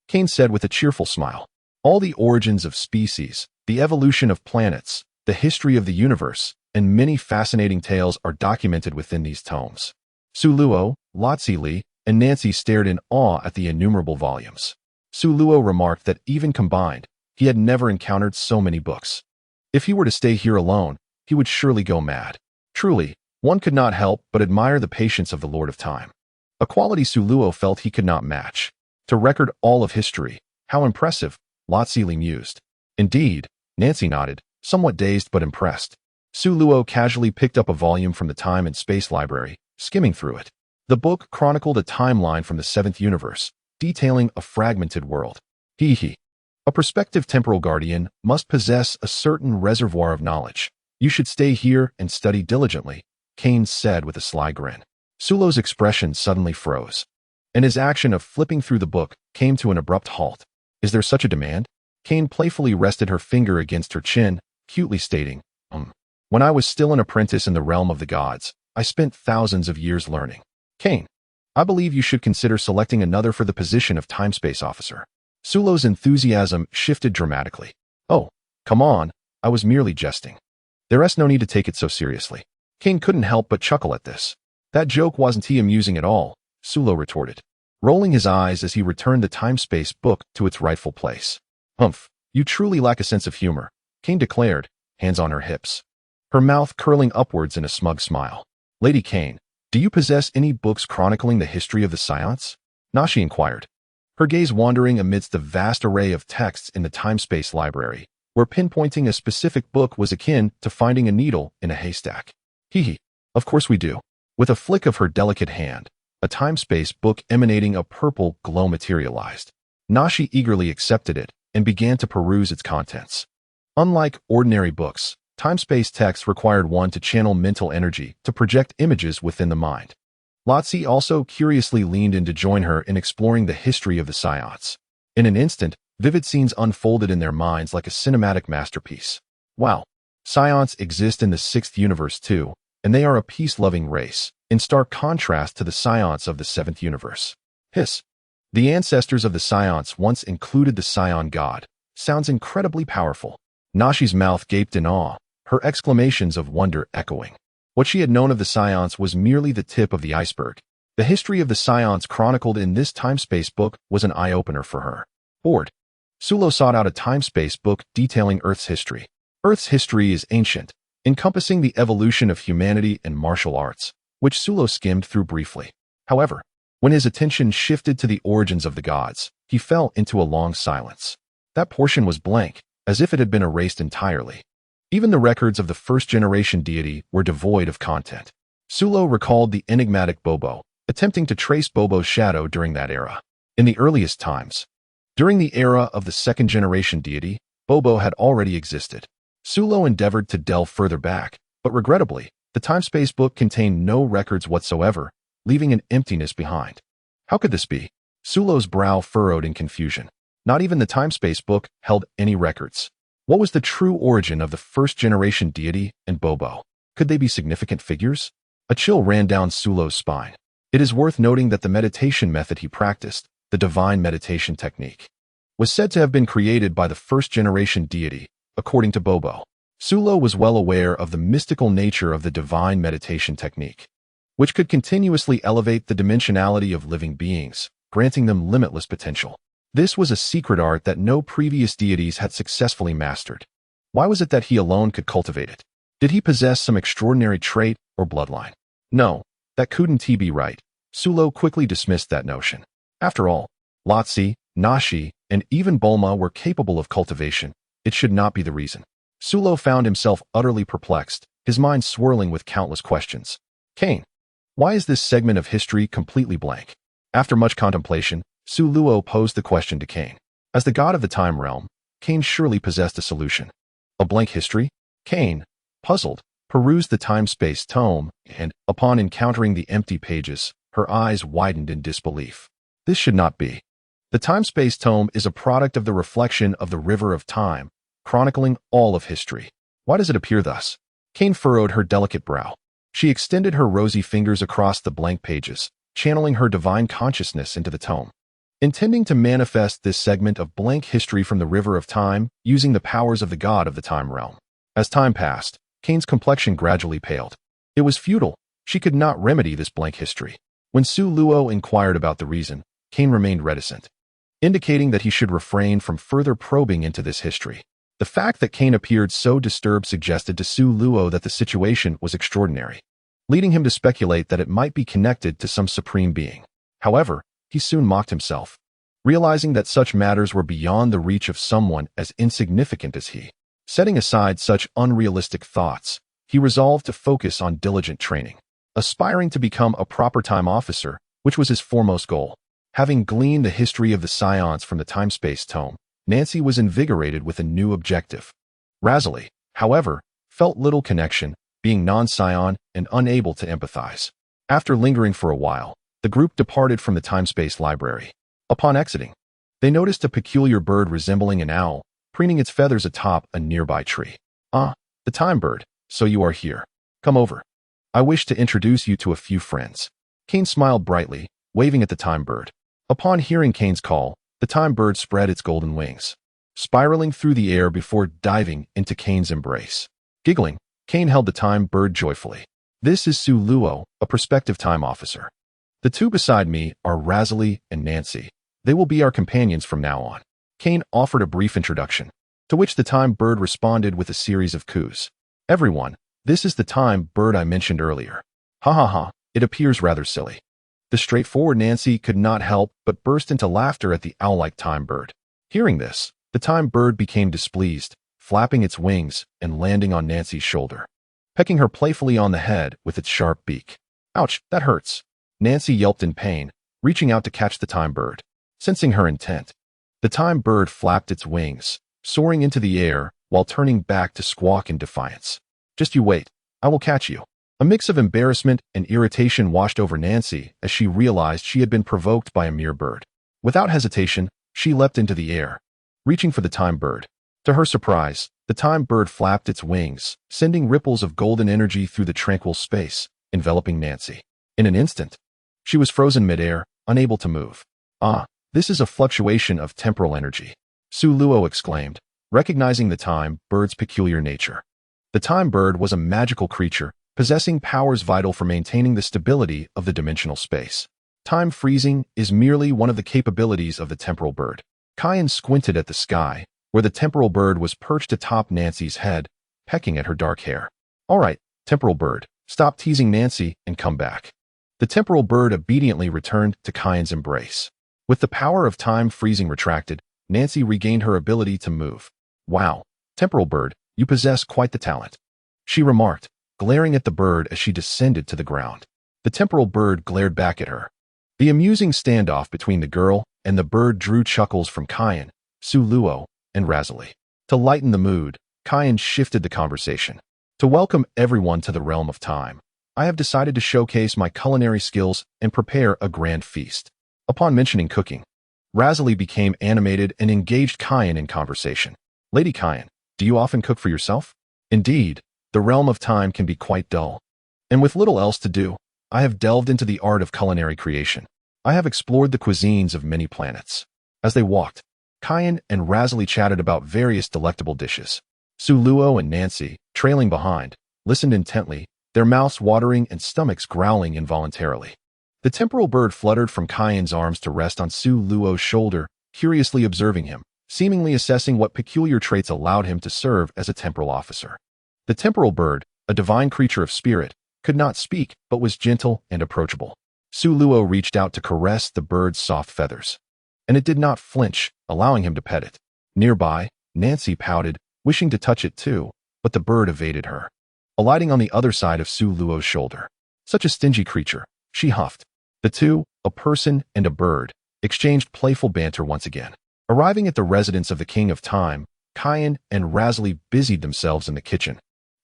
Kane said with a cheerful smile. "All the origins of species, the evolution of planets, the history of the universe, and many fascinating tales are documented within these tomes." Su Luo, Lotzi Li, and Nancy stared in awe at the innumerable volumes. Su Luo remarked that even combined, he had never encountered so many books. If he were to stay here alone, he would surely go mad. Truly, one could not help but admire the patience of the Lord of Time, a quality Su Luo felt he could not match. To record all of history, how impressive, Lotzi Li mused. Indeed, Nancy nodded, somewhat dazed but impressed. Su Luo casually picked up a volume from the Time and Space Library, skimming through it. The book chronicled a timeline from the 7th universe, detailing a fragmented world. A prospective temporal guardian must possess a certain reservoir of knowledge. "You should stay here and study diligently," Kane said with a sly grin. Sulo's expression suddenly froze, and his action of flipping through the book came to an abrupt halt. "Is there such a demand?" Kane playfully rested her finger against her chin, cutely stating, "When I was still an apprentice in the realm of the gods, I spent thousands of years learning. Kane, I believe you should consider selecting another for the position of time-space officer." Sulo's enthusiasm shifted dramatically. "Oh, come on, I was merely jesting. There's no need to take it so seriously." Kane couldn't help but chuckle at this. "That joke wasn't he amusing at all," Sulo retorted, rolling his eyes as he returned the time-space book to its rightful place. "Humph, you truly lack a sense of humor," Kane declared, hands on her hips, her mouth curling upwards in a smug smile. "Lady Kane, do you possess any books chronicling the history of the Science?" Nashi inquired, her gaze wandering amidst the vast array of texts in the time-space library, where pinpointing a specific book was akin to finding a needle in a haystack. Of course we do." With a flick of her delicate hand, a time-space book emanating a purple glow materialized. Nashi eagerly accepted it and began to peruse its contents. Unlike ordinary books, time-space texts required one to channel mental energy to project images within the mind. Lotzi also curiously leaned in to join her in exploring the history of the Scions. In an instant, vivid scenes unfolded in their minds like a cinematic masterpiece. Wow, Scions exist in the 6th universe too, and they are a peace-loving race, in stark contrast to the Scions of the 7th universe. Hiss. The ancestors of the Scions once included the Scion god. Sounds incredibly powerful. Nashi's mouth gaped in awe, her exclamations of wonder echoing. What she had known of the Scions was merely the tip of the iceberg. The history of the Scions chronicled in this time-space book was an eye-opener for her. Bored, Sulo sought out a time-space book detailing Earth's history. Earth's history is ancient, encompassing the evolution of humanity and martial arts, which Sulo skimmed through briefly. However, when his attention shifted to the origins of the gods, he fell into a long silence. That portion was blank, as if it had been erased entirely. Even the records of the first-generation deity were devoid of content. Sulo recalled the enigmatic Bobo, attempting to trace Bobo's shadow during that era. In the earliest times, during the era of the second-generation deity, Bobo had already existed. Sulo endeavored to delve further back, but regrettably, the time-space book contained no records whatsoever, leaving an emptiness behind. How could this be? Sulo's brow furrowed in confusion. Not even the time-space book held any records. What was the true origin of the first-generation deity and Bobo? Could they be significant figures? A chill ran down Sulo's spine. It is worth noting that the meditation method he practiced, the divine meditation technique, was said to have been created by the first-generation deity, according to Bobo. Sulo was well aware of the mystical nature of the divine meditation technique, which could continuously elevate the dimensionality of living beings, granting them limitless potential. This was a secret art that no previous deities had successfully mastered. Why was it that he alone could cultivate it? Did he possess some extraordinary trait or bloodline? No, that couldn't be right. Sulo quickly dismissed that notion. After all, Lotzi, Nashi, and even Bulma were capable of cultivation. It should not be the reason. Sulo found himself utterly perplexed, his mind swirling with countless questions. Cain. Why is this segment of history completely blank? After much contemplation, Sulo posed the question to Cain. As the god of the time realm, Cain surely possessed a solution. A blank history? Cain, puzzled, perused the time-space tome, and, upon encountering the empty pages, her eyes widened in disbelief. This should not be. The time-space tome is a product of the reflection of the river of time, chronicling all of history. Why does it appear thus? Cain furrowed her delicate brow. She extended her rosy fingers across the blank pages, channeling her divine consciousness into the tome. Intending to manifest this segment of blank history from the river of time using the powers of the god of the time realm. As time passed, Cain's complexion gradually paled. It was futile. She could not remedy this blank history. When Sulo inquired about the reason, Cain remained reticent, indicating that he should refrain from further probing into this history. The fact that Cain appeared so disturbed suggested to Sulo that the situation was extraordinary, leading him to speculate that it might be connected to some supreme being. However, he soon mocked himself, realizing that such matters were beyond the reach of someone as insignificant as he. Setting aside such unrealistic thoughts, he resolved to focus on diligent training, aspiring to become a proper time officer, which was his foremost goal. Having gleaned the history of the Scions from the time-space tome, Nancy was invigorated with a new objective. Razali, however, felt little connection, being non-Scion and unable to empathize. After lingering for a while, the group departed from the time-space library. Upon exiting, they noticed a peculiar bird resembling an owl, preening its feathers atop a nearby tree. Ah, the time bird, so you are here. Come over. I wish to introduce you to a few friends. Cain smiled brightly, waving at the time bird. Upon hearing Cain's call, the time bird spread its golden wings, spiraling through the air before diving into Cain's embrace. Giggling, Cain held the time bird joyfully. This is Sulo, a prospective time officer. The two beside me are Razali and Nancy. They will be our companions from now on. Cain offered a brief introduction, to which the time bird responded with a series of coos. Everyone, this is the time bird I mentioned earlier. Ha ha ha, it appears rather silly. The straightforward Nancy could not help but burst into laughter at the owl-like time bird. Hearing this, the time bird became displeased, flapping its wings and landing on Nancy's shoulder, pecking her playfully on the head with its sharp beak. Ouch, that hurts. Nancy yelped in pain, reaching out to catch the time bird. Sensing her intent, the time bird flapped its wings, soaring into the air while turning back to squawk in defiance. Just you wait, I will catch you. A mix of embarrassment and irritation washed over Nancy as she realized she had been provoked by a mere bird. Without hesitation, she leapt into the air, reaching for the time bird. To her surprise, the time bird flapped its wings, sending ripples of golden energy through the tranquil space, enveloping Nancy. In an instant, she was frozen midair, unable to move. Ah, this is a fluctuation of temporal energy, Su Luo exclaimed, recognizing the time bird's peculiar nature. The time bird was a magical creature, possessing powers vital for maintaining the stability of the dimensional space. Time freezing is merely one of the capabilities of the temporal bird. Kyan squinted at the sky, where the temporal bird was perched atop Nancy's head, pecking at her dark hair. All right, temporal bird, stop teasing Nancy and come back. The temporal bird obediently returned to Kyan's embrace. With the power of time freezing retracted, Nancy regained her ability to move. Wow, temporal bird, you possess quite the talent, she remarked, glaring at the bird as she descended to the ground. The temporal bird glared back at her. The amusing standoff between the girl and the bird drew chuckles from Kyan, Su Luo, and Razali. To lighten the mood, Kyan shifted the conversation. To welcome everyone to the realm of time, I have decided to showcase my culinary skills and prepare a grand feast. Upon mentioning cooking, Razali became animated and engaged Kyan in conversation. Lady Kyan, do you often cook for yourself? Indeed, the realm of time can be quite dull. And with little else to do, I have delved into the art of culinary creation. I have explored the cuisines of many planets. As they walked, Kyan and Razali chatted about various delectable dishes. Su Luo and Nancy, trailing behind, listened intently, their mouths watering and stomachs growling involuntarily. The temporal bird fluttered from Kyan's arms to rest on Su Luo's shoulder, curiously observing him, seemingly assessing what peculiar traits allowed him to serve as a temporal officer. The temporal bird, a divine creature of spirit, could not speak but was gentle and approachable. Su Luo reached out to caress the bird's soft feathers, and it did not flinch, allowing him to pet it. Nearby, Nancy pouted, wishing to touch it too, but the bird evaded her, alighting on the other side of Su Luo's shoulder. Such a stingy creature, she huffed. The two, a person and a bird, exchanged playful banter once again. Arriving at the residence of the King of Time, Kyan and Razali busied themselves in the kitchen,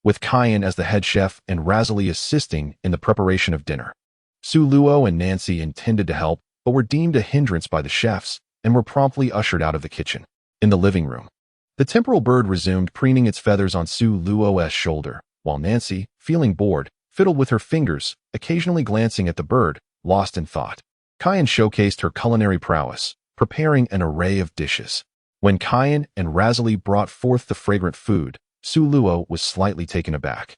with Kyan as the head chef and Razali assisting in the preparation of dinner. Su Luo and Nancy intended to help, but were deemed a hindrance by the chefs and were promptly ushered out of the kitchen. In the living room, the temporal bird resumed preening its feathers on Su Luo's shoulder, while Nancy, feeling bored, fiddled with her fingers, occasionally glancing at the bird, lost in thought. Kyan showcased her culinary prowess, preparing an array of dishes. When Kyan and Razali brought forth the fragrant food, Su Luo was slightly taken aback.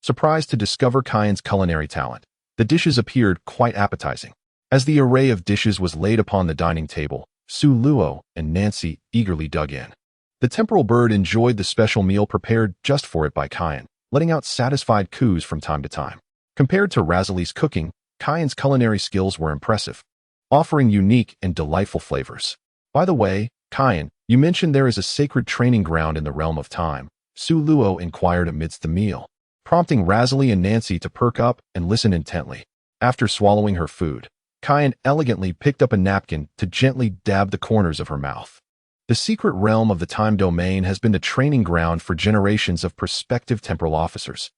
Surprised to discover Kyan's culinary talent, the dishes appeared quite appetizing. As the array of dishes was laid upon the dining table, Su Luo and Nancy eagerly dug in. The temporal bird enjoyed the special meal prepared just for it by Kyan, letting out satisfied coos from time to time. Compared to Razali's cooking, Kyan's culinary skills were impressive, offering unique and delightful flavors. By the way, Kyan, you mentioned there is a sacred training ground in the realm of time, Su Luo inquired amidst the meal, prompting Razali and Nancy to perk up and listen intently. After swallowing her food, Kyan elegantly picked up a napkin to gently dab the corners of her mouth. The secret realm of the time domain has been the training ground for generations of prospective temporal officers,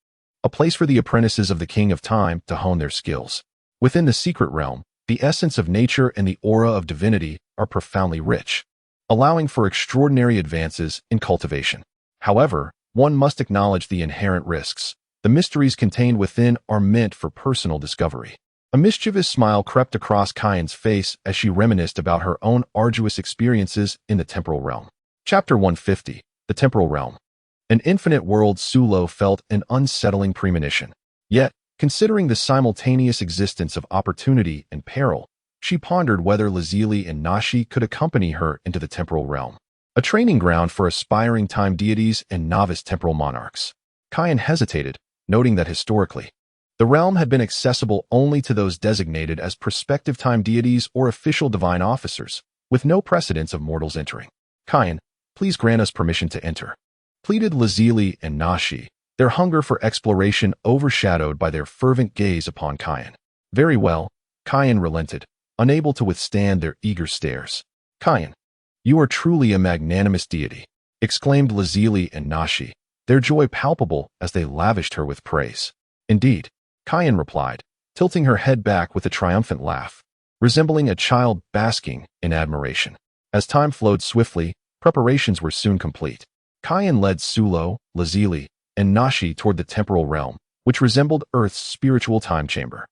a place for the apprentices of the King of Time to hone their skills. Within the secret realm, the essence of nature and the aura of divinity are profoundly rich, allowing for extraordinary advances in cultivation. However, one must acknowledge the inherent risks. The mysteries contained within are meant for personal discovery. A mischievous smile crept across Kyan's face as she reminisced about her own arduous experiences in the temporal realm. Chapter 150, The Temporal Realm. An infinite world. Su Luo felt an unsettling premonition. Yet, considering the simultaneous existence of opportunity and peril, she pondered whether Lazili and Nashi could accompany her into the temporal realm, a training ground for aspiring time deities and novice temporal monarchs. Kyan hesitated, noting that historically, the realm had been accessible only to those designated as prospective time deities or official divine officers, with no precedence of mortals entering. Kyan, please grant us permission to enter, pleaded Lazili and Nashi, their hunger for exploration overshadowed by their fervent gaze upon Kyan. Very well, Kyan relented, unable to withstand their eager stares. Kyan, you are truly a magnanimous deity, exclaimed Lazili and Nashi, their joy palpable as they lavished her with praise. Indeed, Kyan replied, tilting her head back with a triumphant laugh, resembling a child basking in admiration. As time flowed swiftly, preparations were soon complete. Kyan led Sulo, Lazili, and Nashi toward the temporal realm, which resembled Earth's spiritual time chamber,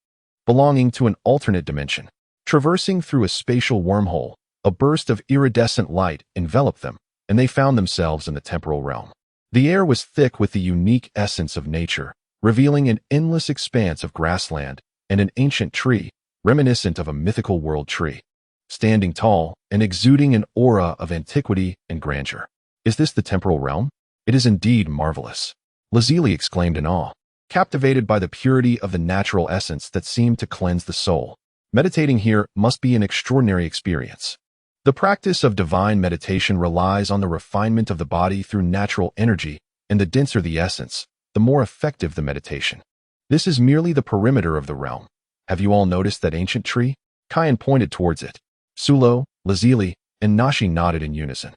belonging to an alternate dimension. Traversing through a spatial wormhole, a burst of iridescent light enveloped them, and they found themselves in the temporal realm. The air was thick with the unique essence of nature, revealing an endless expanse of grassland and an ancient tree, reminiscent of a mythical world tree, standing tall and exuding an aura of antiquity and grandeur. Is this the temporal realm? It is indeed marvelous, Lazili exclaimed in awe, captivated by the purity of the natural essence that seemed to cleanse the soul. Meditating here must be an extraordinary experience. The practice of divine meditation relies on the refinement of the body through natural energy, and the denser the essence, the more effective the meditation. This is merely the perimeter of the realm. Have you all noticed that ancient tree? Kyan pointed towards it. Sulo, Lazili, and Nashi nodded in unison.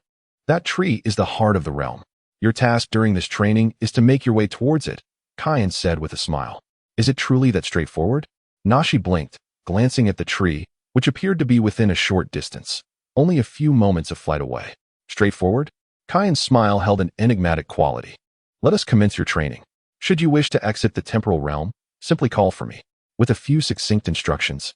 That tree is the heart of the realm. Your task during this training is to make your way towards it, Kyan said with a smile. Is it truly that straightforward? Nashi blinked, glancing at the tree, which appeared to be within a short distance, only a few moments of flight away. Straightforward? Kyan's smile held an enigmatic quality. Let us commence your training. Should you wish to exit the temporal realm, simply call for me. With a few succinct instructions,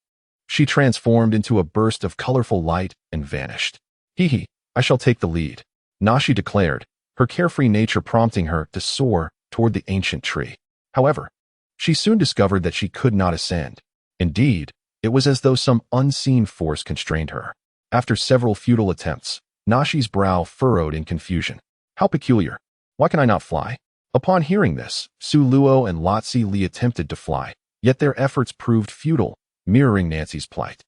she transformed into a burst of colorful light and vanished. Hee, I shall take the lead, Nashi declared, her carefree nature prompting her to soar toward the ancient tree. However, she soon discovered that she could not ascend. Indeed, it was as though some unseen force constrained her. After several futile attempts, Nashi's brow furrowed in confusion. How peculiar. Why can I not fly? Upon hearing this, Su Luo and Lotzi Li attempted to fly, yet their efforts proved futile, mirroring Nancy's plight.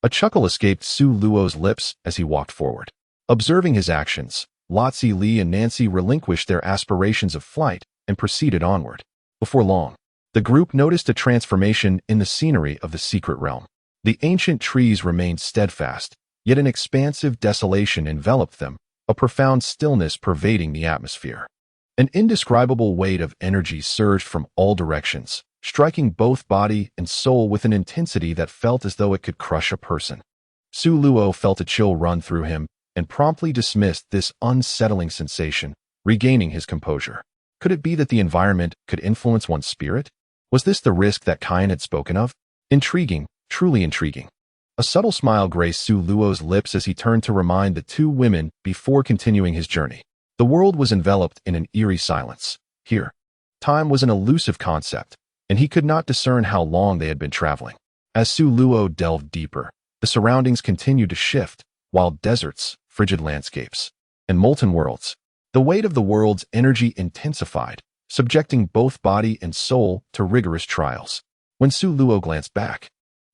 A chuckle escaped Su Luo's lips as he walked forward. Observing his actions, Lotzi Li and Nancy relinquished their aspirations of flight and proceeded onward. Before long, the group noticed a transformation in the scenery of the secret realm. The ancient trees remained steadfast, yet an expansive desolation enveloped them, a profound stillness pervading the atmosphere. An indescribable weight of energy surged from all directions, striking both body and soul with an intensity that felt as though it could crush a person. Su Luo felt a chill run through him and promptly dismissed this unsettling sensation, regaining his composure. Could it be that the environment could influence one's spirit? Was this the risk that Kyan had spoken of? Intriguing, truly intriguing. A subtle smile graced Su Luo's lips as he turned to remind the two women before continuing his journey. The world was enveloped in an eerie silence. Here, time was an elusive concept, and he could not discern how long they had been traveling. As Su Luo delved deeper, the surroundings continued to shift, wild deserts, frigid landscapes, and molten worlds. The weight of the world's energy intensified, subjecting both body and soul to rigorous trials. When Su Luo glanced back,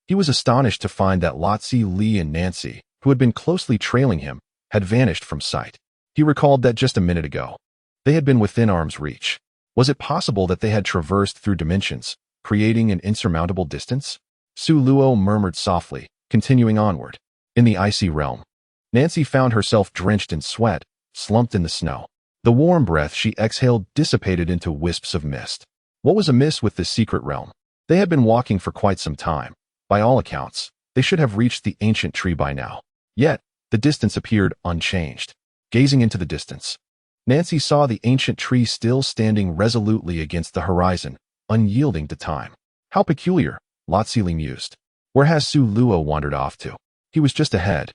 he was astonished to find that Lotzi Li and Nancy, who had been closely trailing him, had vanished from sight. He recalled that just a minute ago, they had been within arm's reach. Was it possible that they had traversed through dimensions, creating an insurmountable distance? Su Luo murmured softly, continuing onward. In the icy realm, Nancy found herself drenched in sweat, slumped in the snow. The warm breath she exhaled dissipated into wisps of mist. What was amiss with this secret realm? They had been walking for quite some time. By all accounts, they should have reached the ancient tree by now. Yet, the distance appeared unchanged. Gazing into the distance, Nancy saw the ancient tree still standing resolutely against the horizon, unyielding to time. How peculiar, Lotzi Li mused. Where has Su Luo wandered off to? He was just ahead,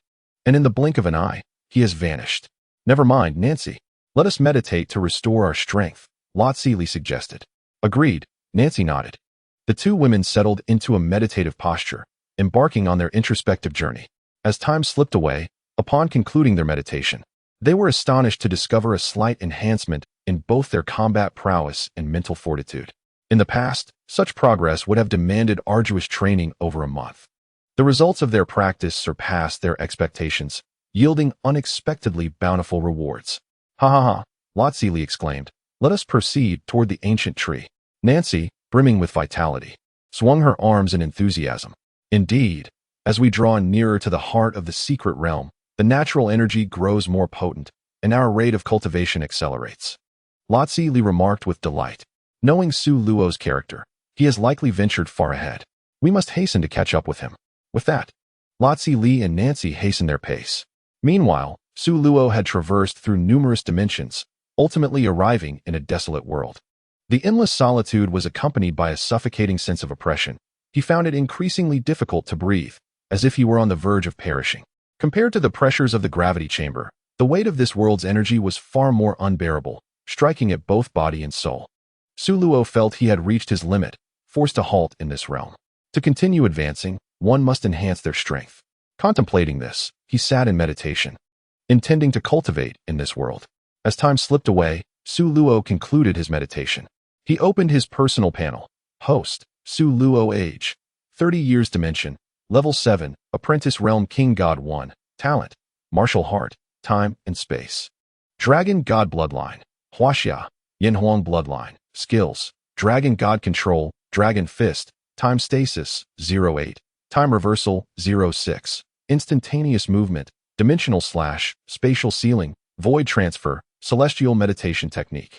and in the blink of an eye, he has vanished. Never mind, Nancy. Let us meditate to restore our strength, Lotzi Li suggested. Agreed, Nancy nodded. The two women settled into a meditative posture, embarking on their introspective journey. As time slipped away, upon concluding their meditation, they were astonished to discover a slight enhancement in both their combat prowess and mental fortitude. In the past, such progress would have demanded arduous training over a month. The results of their practice surpassed their expectations, yielding unexpectedly bountiful rewards. Ha ha ha, Lotzi Li exclaimed. Let us proceed toward the ancient tree. Nancy, brimming with vitality, swung her arms in enthusiasm. Indeed, as we draw nearer to the heart of the secret realm, the natural energy grows more potent, and our rate of cultivation accelerates. Lotzi Li remarked with delight. Knowing Su Luo's character, He has likely ventured far ahead. We must hasten to catch up with him. With that, Lotzi, Li, and Nancy hastened their pace. Meanwhile, Su Luo had traversed through numerous dimensions, ultimately arriving in a desolate world. The endless solitude was accompanied by a suffocating sense of oppression. He found it increasingly difficult to breathe, as if he were on the verge of perishing. Compared to the pressures of the gravity chamber, the weight of this world's energy was far more unbearable, striking at both body and soul. Su Luo felt he had reached his limit, forced to halt in this realm. To continue advancing, one must enhance their strength. Contemplating this, he sat in meditation, intending to cultivate in this world. As time slipped away, Su Luo concluded his meditation. He opened his personal panel. Host, Su Luo, age, 30 years, dimension, level 7, apprentice realm, king god 1, talent, martial heart, time and space. Dragon god bloodline, Huaxia, Yanhuang bloodline, skills, dragon god control, dragon fist, time stasis, 08, time reversal, 06, instantaneous movement, dimensional slash, spatial ceiling, void transfer, celestial meditation technique.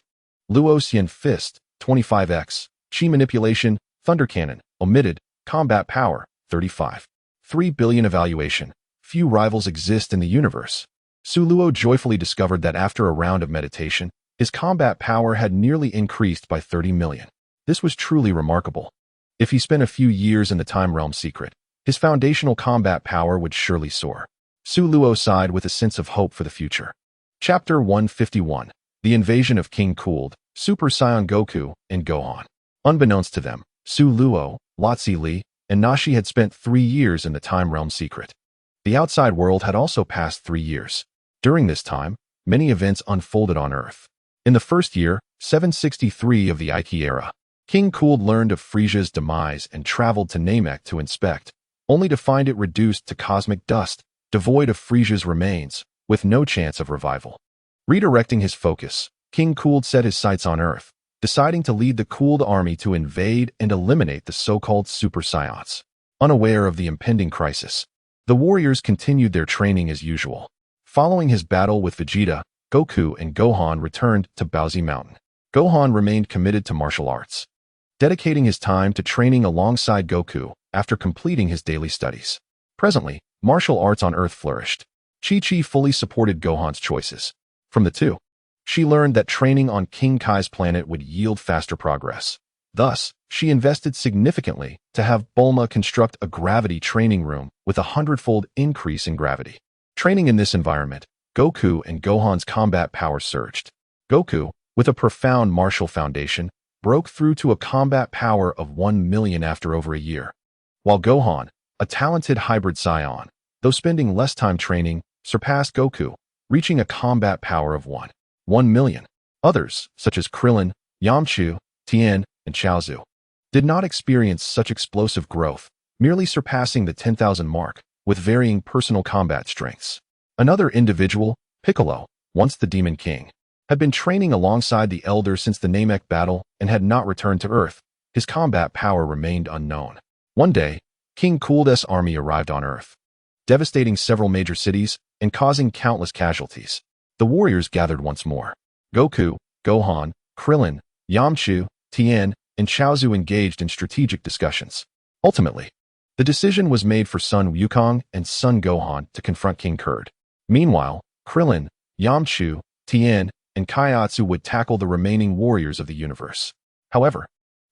Luoxian fist, 25x, chi manipulation, thunder cannon, omitted, combat power, 35. 3 billion evaluation. Few rivals exist in the universe. Su Luo joyfully discovered that after a round of meditation, his combat power had nearly increased by 30 million. This was truly remarkable. If he spent a few years in the Time Realm secret, his foundational combat power would surely soar. Su Luo sighed with a sense of hope for the future. Chapter 151. The Invasion of King Cooled, Super Saiyan Goku, and Gohan. Unbeknownst to them, Su Luo, Lotzi Li, and Nashi had spent 3 years in the Time Realm secret. The outside world had also passed 3 years. During this time, many events unfolded on Earth. In the first year, 763 of the IT era, King Cooled learned of Frisia's demise and traveled to Namek to inspect, only to find it reduced to cosmic dust, devoid of Frisia's remains, with no chance of revival. Redirecting his focus, King Cooled set his sights on Earth, deciding to lead the Cooled army to invade and eliminate the so-called Super Saiyans. Unaware of the impending crisis, the warriors continued their training as usual. Following his battle with Vegeta, Goku and Gohan returned to Baozi Mountain. Gohan remained committed to martial arts, dedicating his time to training alongside Goku after completing his daily studies. Presently, martial arts on Earth flourished. Chi-Chi fully supported Gohan's choices. From the two, she learned that training on King Kai's planet would yield faster progress. Thus, she invested significantly to have Bulma construct a gravity training room with a 100-fold increase in gravity. Training in this environment, Goku and Gohan's combat power surged. Goku, with a profound martial foundation, broke through to a combat power of 1 million after over a year. While Gohan, a talented hybrid Saiyan, though spending less time training, surpassed Goku, reaching a combat power of 1 million. Others, such as Krillin, Yamchu, Tien, and Chaozu, did not experience such explosive growth, merely surpassing the 10,000 mark, with varying personal combat strengths. Another individual, Piccolo, once the Demon King, had been training alongside the Elder since the Namek battle and had not returned to Earth. His combat power remained unknown. One day, King Cooled's army arrived on Earth, devastating several major cities and causing countless casualties. The warriors gathered once more. Goku, Gohan, Krillin, Yamchu, Tien, and Chaozu engaged in strategic discussions. Ultimately, the decision was made for Sun Wukong and Sun Gohan to confront King Kurd. Meanwhile, Krillin, Yamchu, Tien, and Kaiatsu would tackle the remaining warriors of the universe. However,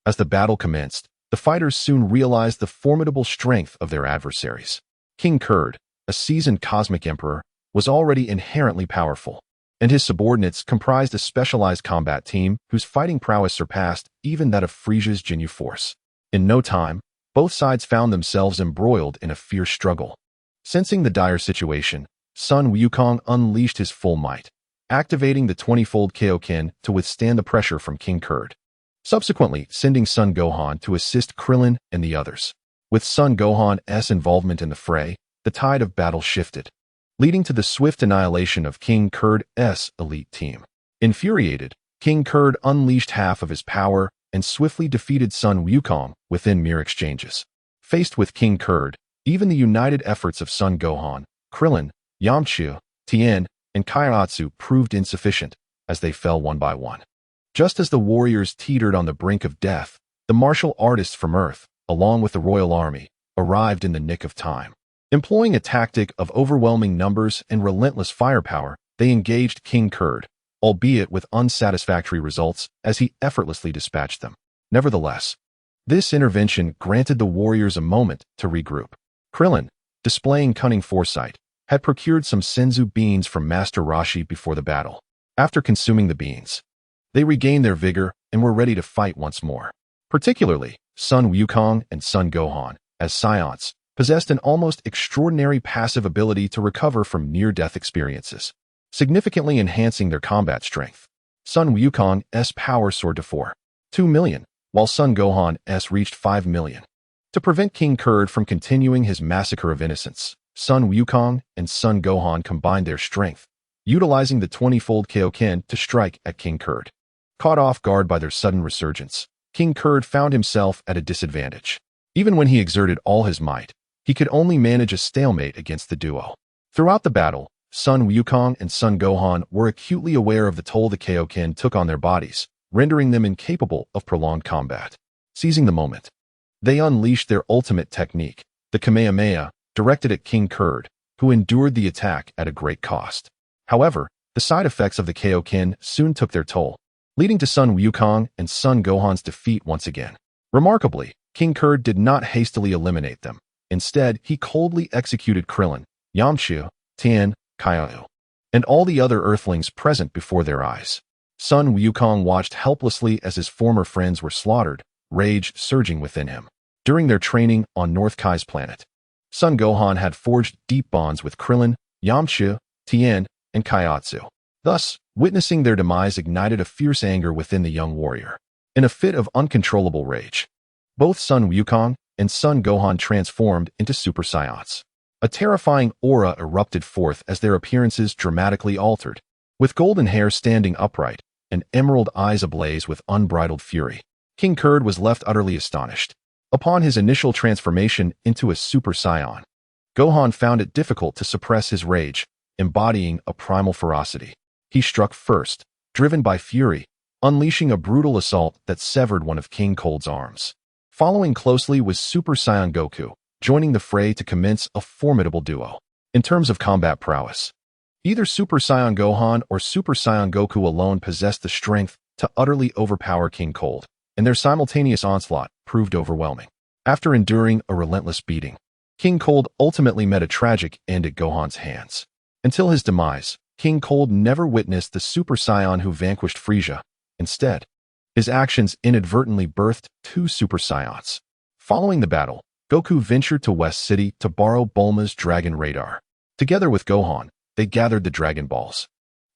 as the battle commenced, the fighters soon realized the formidable strength of their adversaries. King Kurd, a seasoned cosmic emperor, was already inherently powerful, and his subordinates comprised a specialized combat team whose fighting prowess surpassed even that of Frisia's Ginyu Force. In no time, both sides found themselves embroiled in a fierce struggle. Sensing the dire situation, Sun Wukong unleashed his full might, activating the 20-fold Kaioken to withstand the pressure from King Kurd, subsequently sending Sun Gohan to assist Krillin and the others. With Sun Gohan's involvement in the fray, the tide of battle shifted, leading to the swift annihilation of King Kurd's elite team. Infuriated, King Kurd unleashed half of his power and swiftly defeated Sun Wukong within mere exchanges. Faced with King Kurd, even the united efforts of Sun Gohan, Krillin, Yamchu, Tien, and Kaiatsu proved insufficient, as they fell one by one. Just as the warriors teetered on the brink of death, The martial artists from Earth, along with the royal army, arrived in the nick of time. Employing a tactic of overwhelming numbers and relentless firepower, they engaged King Kurd, albeit with unsatisfactory results as he effortlessly dispatched them. Nevertheless, this intervention granted the warriors a moment to regroup. Krillin, displaying cunning foresight, had procured some senzu beans from Master Roshi before the battle. After consuming the beans, they regained their vigor and were ready to fight once more. Particularly, Sun Wukong and Sun Gohan, as scions, possessed an almost extraordinary passive ability to recover from near-death experiences, significantly enhancing their combat strength. Sun Wukong's power soared to 4.2 million, while Sun Gohan's reached 5 million. To prevent King Kurd from continuing his massacre of innocents, Sun Wukong and Sun Gohan combined their strength, utilizing the 20-fold Kaioken to strike at King Kurd. Caught off guard by their sudden resurgence, King Kurd found himself at a disadvantage. Even when he exerted all his might, he could only manage a stalemate against the duo. Throughout the battle, Sun Wukong and Sun Gohan were acutely aware of the toll the Kaioken took on their bodies, rendering them incapable of prolonged combat. Seizing the moment, they unleashed their ultimate technique, the Kamehameha, directed at King Kurd, who endured the attack at a great cost. However, the side effects of the Kaioken soon took their toll, leading to Sun Wukong and Sun Gohan's defeat once again. Remarkably, King Kurd did not hastily eliminate them. Instead, he coldly executed Krillin, Yamcha, Tien, Kaiu, and all the other Earthlings present before their eyes. Sun Wukong watched helplessly as his former friends were slaughtered, rage surging within him. During their training on North Kai's planet, Sun Gohan had forged deep bonds with Krillin, Yamcha, Tien, and Kaiatsu. Thus, witnessing their demise ignited a fierce anger within the young warrior. In a fit of uncontrollable rage, both Sun Wukong and Sun Gohan transformed into Super Saiyans. A terrifying aura erupted forth as their appearances dramatically altered. With golden hair standing upright and emerald eyes ablaze with unbridled fury, King Kurd was left utterly astonished. Upon his initial transformation into a Super Saiyan, Gohan found it difficult to suppress his rage, embodying a primal ferocity. He struck first, driven by fury, unleashing a brutal assault that severed one of King Cold's arms. Following closely was Super Saiyan Goku, joining the fray to commence a formidable duo. In terms of combat prowess, either Super Saiyan Gohan or Super Saiyan Goku alone possessed the strength to utterly overpower King Cold, and their simultaneous onslaught proved overwhelming. After enduring a relentless beating, King Cold ultimately met a tragic end at Gohan's hands. Until his demise, King Cold never witnessed the Super Saiyan who vanquished Frieza. Instead, his actions inadvertently birthed two Super Saiyans. Following the battle, Goku ventured to West City to borrow Bulma's Dragon Radar. Together with Gohan, they gathered the Dragon Balls,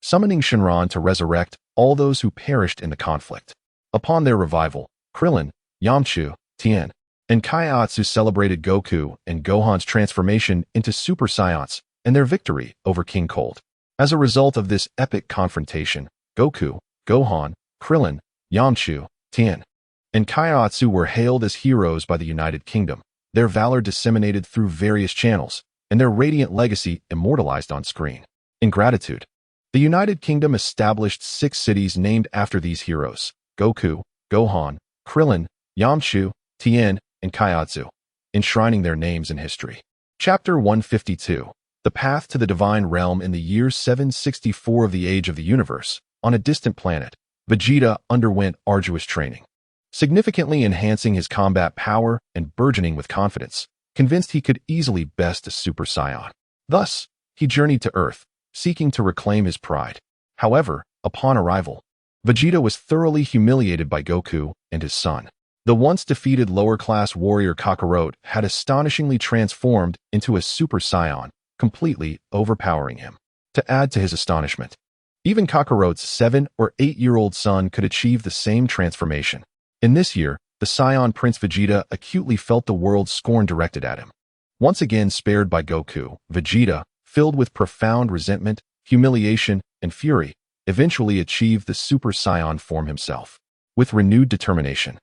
summoning Shenron to resurrect all those who perished in the conflict. Upon their revival, Krillin, Yamcha, Tien, and Kaiatsu celebrated Goku and Gohan's transformation into Super Saiyans and their victory over King Cold. As a result of this epic confrontation, Goku, Gohan, Krillin, Yamcha, Tien, and Kaiatsu were hailed as heroes by the United Kingdom, their valor disseminated through various channels, and their radiant legacy immortalized on screen. In gratitude, the United Kingdom established 6 cities named after these heroes: Goku, Gohan, Krillin, Yamcha, Tien, and Kaiatsu, enshrining their names in history. Chapter 152. The Path to the Divine Realm. In the year 764 of the Age of the Universe, on a distant planet, Vegeta underwent arduous training, significantly enhancing his combat power and burgeoning with confidence, convinced he could easily best a Super Saiyan. Thus, he journeyed to Earth, seeking to reclaim his pride. However, upon arrival, Vegeta was thoroughly humiliated by Goku and his son. The once defeated lower-class warrior Kakarot had astonishingly transformed into a Super Saiyan, completely overpowering him. To add to his astonishment, even Kakarot's 7- or 8-year-old son could achieve the same transformation. In this year, the Saiyan Prince Vegeta acutely felt the world's scorn directed at him. Once again spared by Goku, Vegeta, filled with profound resentment, humiliation, and fury, eventually achieved the Super Saiyan form himself. With renewed determination,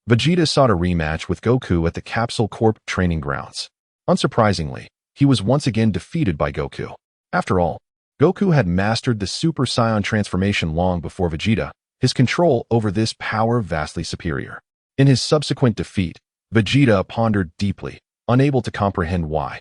Vegeta sought a rematch with Goku at the Capsule Corp training grounds. Unsurprisingly, he was once again defeated by Goku. After all, Goku had mastered the Super Saiyan transformation long before Vegeta, his control over this power vastly superior. In his subsequent defeat, Vegeta pondered deeply, unable to comprehend why.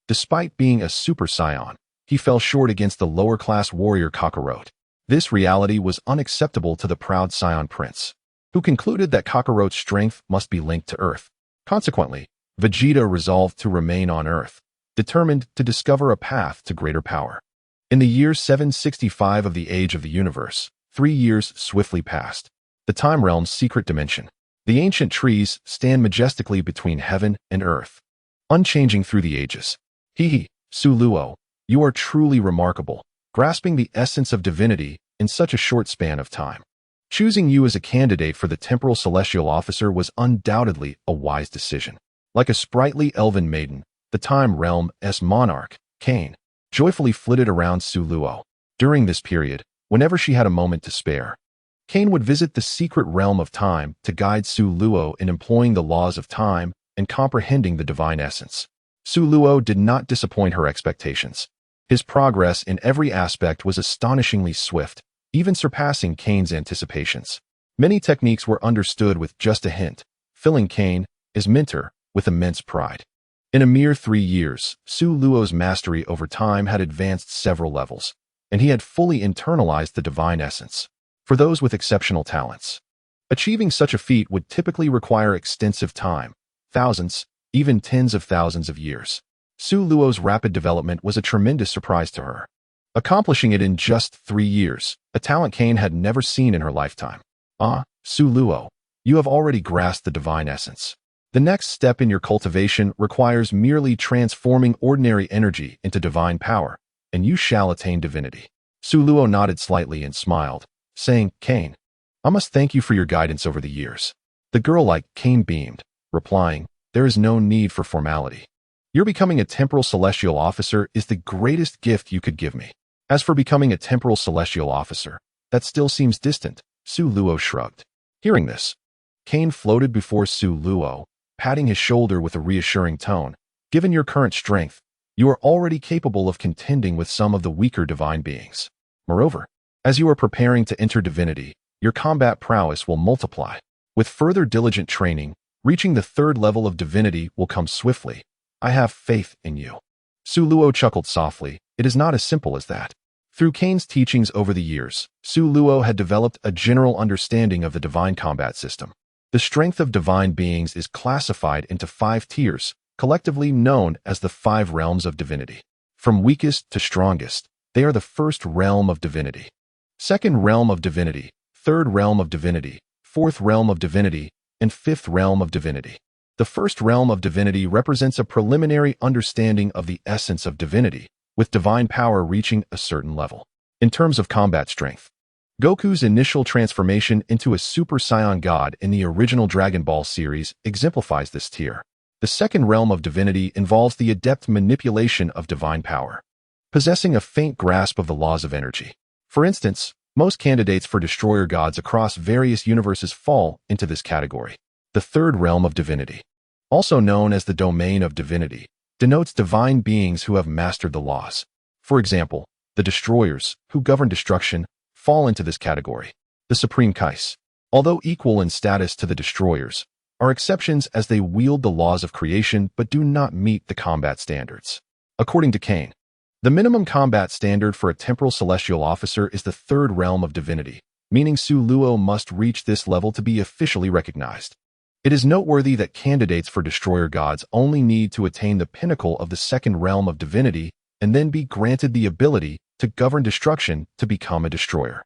Despite being a Super Saiyan, he fell short against the lower-class warrior Kakarot. This reality was unacceptable to the proud Saiyan prince, who concluded that Kakarot's strength must be linked to Earth. Consequently, Vegeta resolved to remain on Earth, determined to discover a path to greater power. In the year 765 of the Age of the Universe, 3 years swiftly passed. The Time Realm's secret dimension. The ancient trees stand majestically between heaven and earth, unchanging through the ages. Suluo, you are truly remarkable, grasping the essence of divinity in such a short span of time. Choosing you as a candidate for the Temporal Celestial Officer was undoubtedly a wise decision. Like a sprightly elven maiden, the Time Realm's monarch, Cain, joyfully flitted around Suluo. During this period, whenever she had a moment to spare, Cain would visit the secret realm of time to guide Suluo in employing the laws of time and comprehending the divine essence. Suluo did not disappoint her expectations. His progress in every aspect was astonishingly swift, even surpassing Cain's anticipations. Many techniques were understood with just a hint, filling Cain, his mentor, with immense pride. In a mere 3 years, Suluo's mastery over time had advanced several levels, and he had fully internalized the divine essence. For those with exceptional talents, achieving such a feat would typically require extensive time, thousands, even tens of thousands of years. Suluo's rapid development was a tremendous surprise to her. Accomplishing it in just 3 years, a talent Cain had never seen in her lifetime. Suluo, you have already grasped the divine essence. The next step in your cultivation requires merely transforming ordinary energy into divine power, and you shall attain divinity. Suluo nodded slightly and smiled, saying, Cain, I must thank you for your guidance over the years. The girl like Cain beamed, replying, there is no need for formality. Your becoming a Temporal Celestial Officer is the greatest gift you could give me. As for becoming a Temporal Celestial Officer, that still seems distant, Suluo shrugged. Hearing this, Cain floated before Suluo, patting his shoulder with a reassuring tone. Given your current strength, you are already capable of contending with some of the weaker divine beings. Moreover, as you are preparing to enter divinity, your combat prowess will multiply. With further diligent training, reaching the 3rd level of divinity will come swiftly. I have faith in you. Suluo chuckled softly. It is not as simple as that. Through Cain's teachings over the years, Suluo had developed a general understanding of the divine combat system. The strength of divine beings is classified into 5 tiers, collectively known as the 5 realms of divinity. From weakest to strongest, they are the 1st realm of divinity, 2nd realm of divinity, 3rd realm of divinity, 4th realm of divinity, and 5th realm of divinity. The 1st realm of divinity represents a preliminary understanding of the essence of divinity, with divine power reaching a certain level. In terms of combat strength, Goku's initial transformation into a Super Saiyan God in the original Dragon Ball series exemplifies this tier. The 2nd realm of divinity involves the adept manipulation of divine power, possessing a faint grasp of the laws of energy. For instance, most candidates for destroyer gods across various universes fall into this category. The 3rd realm of divinity, also known as the domain of divinity, denotes divine beings who have mastered the laws. For example, the destroyers, who govern destruction, fall into this category. The Supreme Kais, although equal in status to the destroyers, are exceptions as they wield the laws of creation but do not meet the combat standards. According to Cain, the minimum combat standard for a Temporal Celestial Officer is the 3rd realm of divinity, meaning Suluo must reach this level to be officially recognized. It is noteworthy that candidates for destroyer gods only need to attain the pinnacle of the 2nd realm of divinity and then be granted the ability to govern destruction to become a destroyer.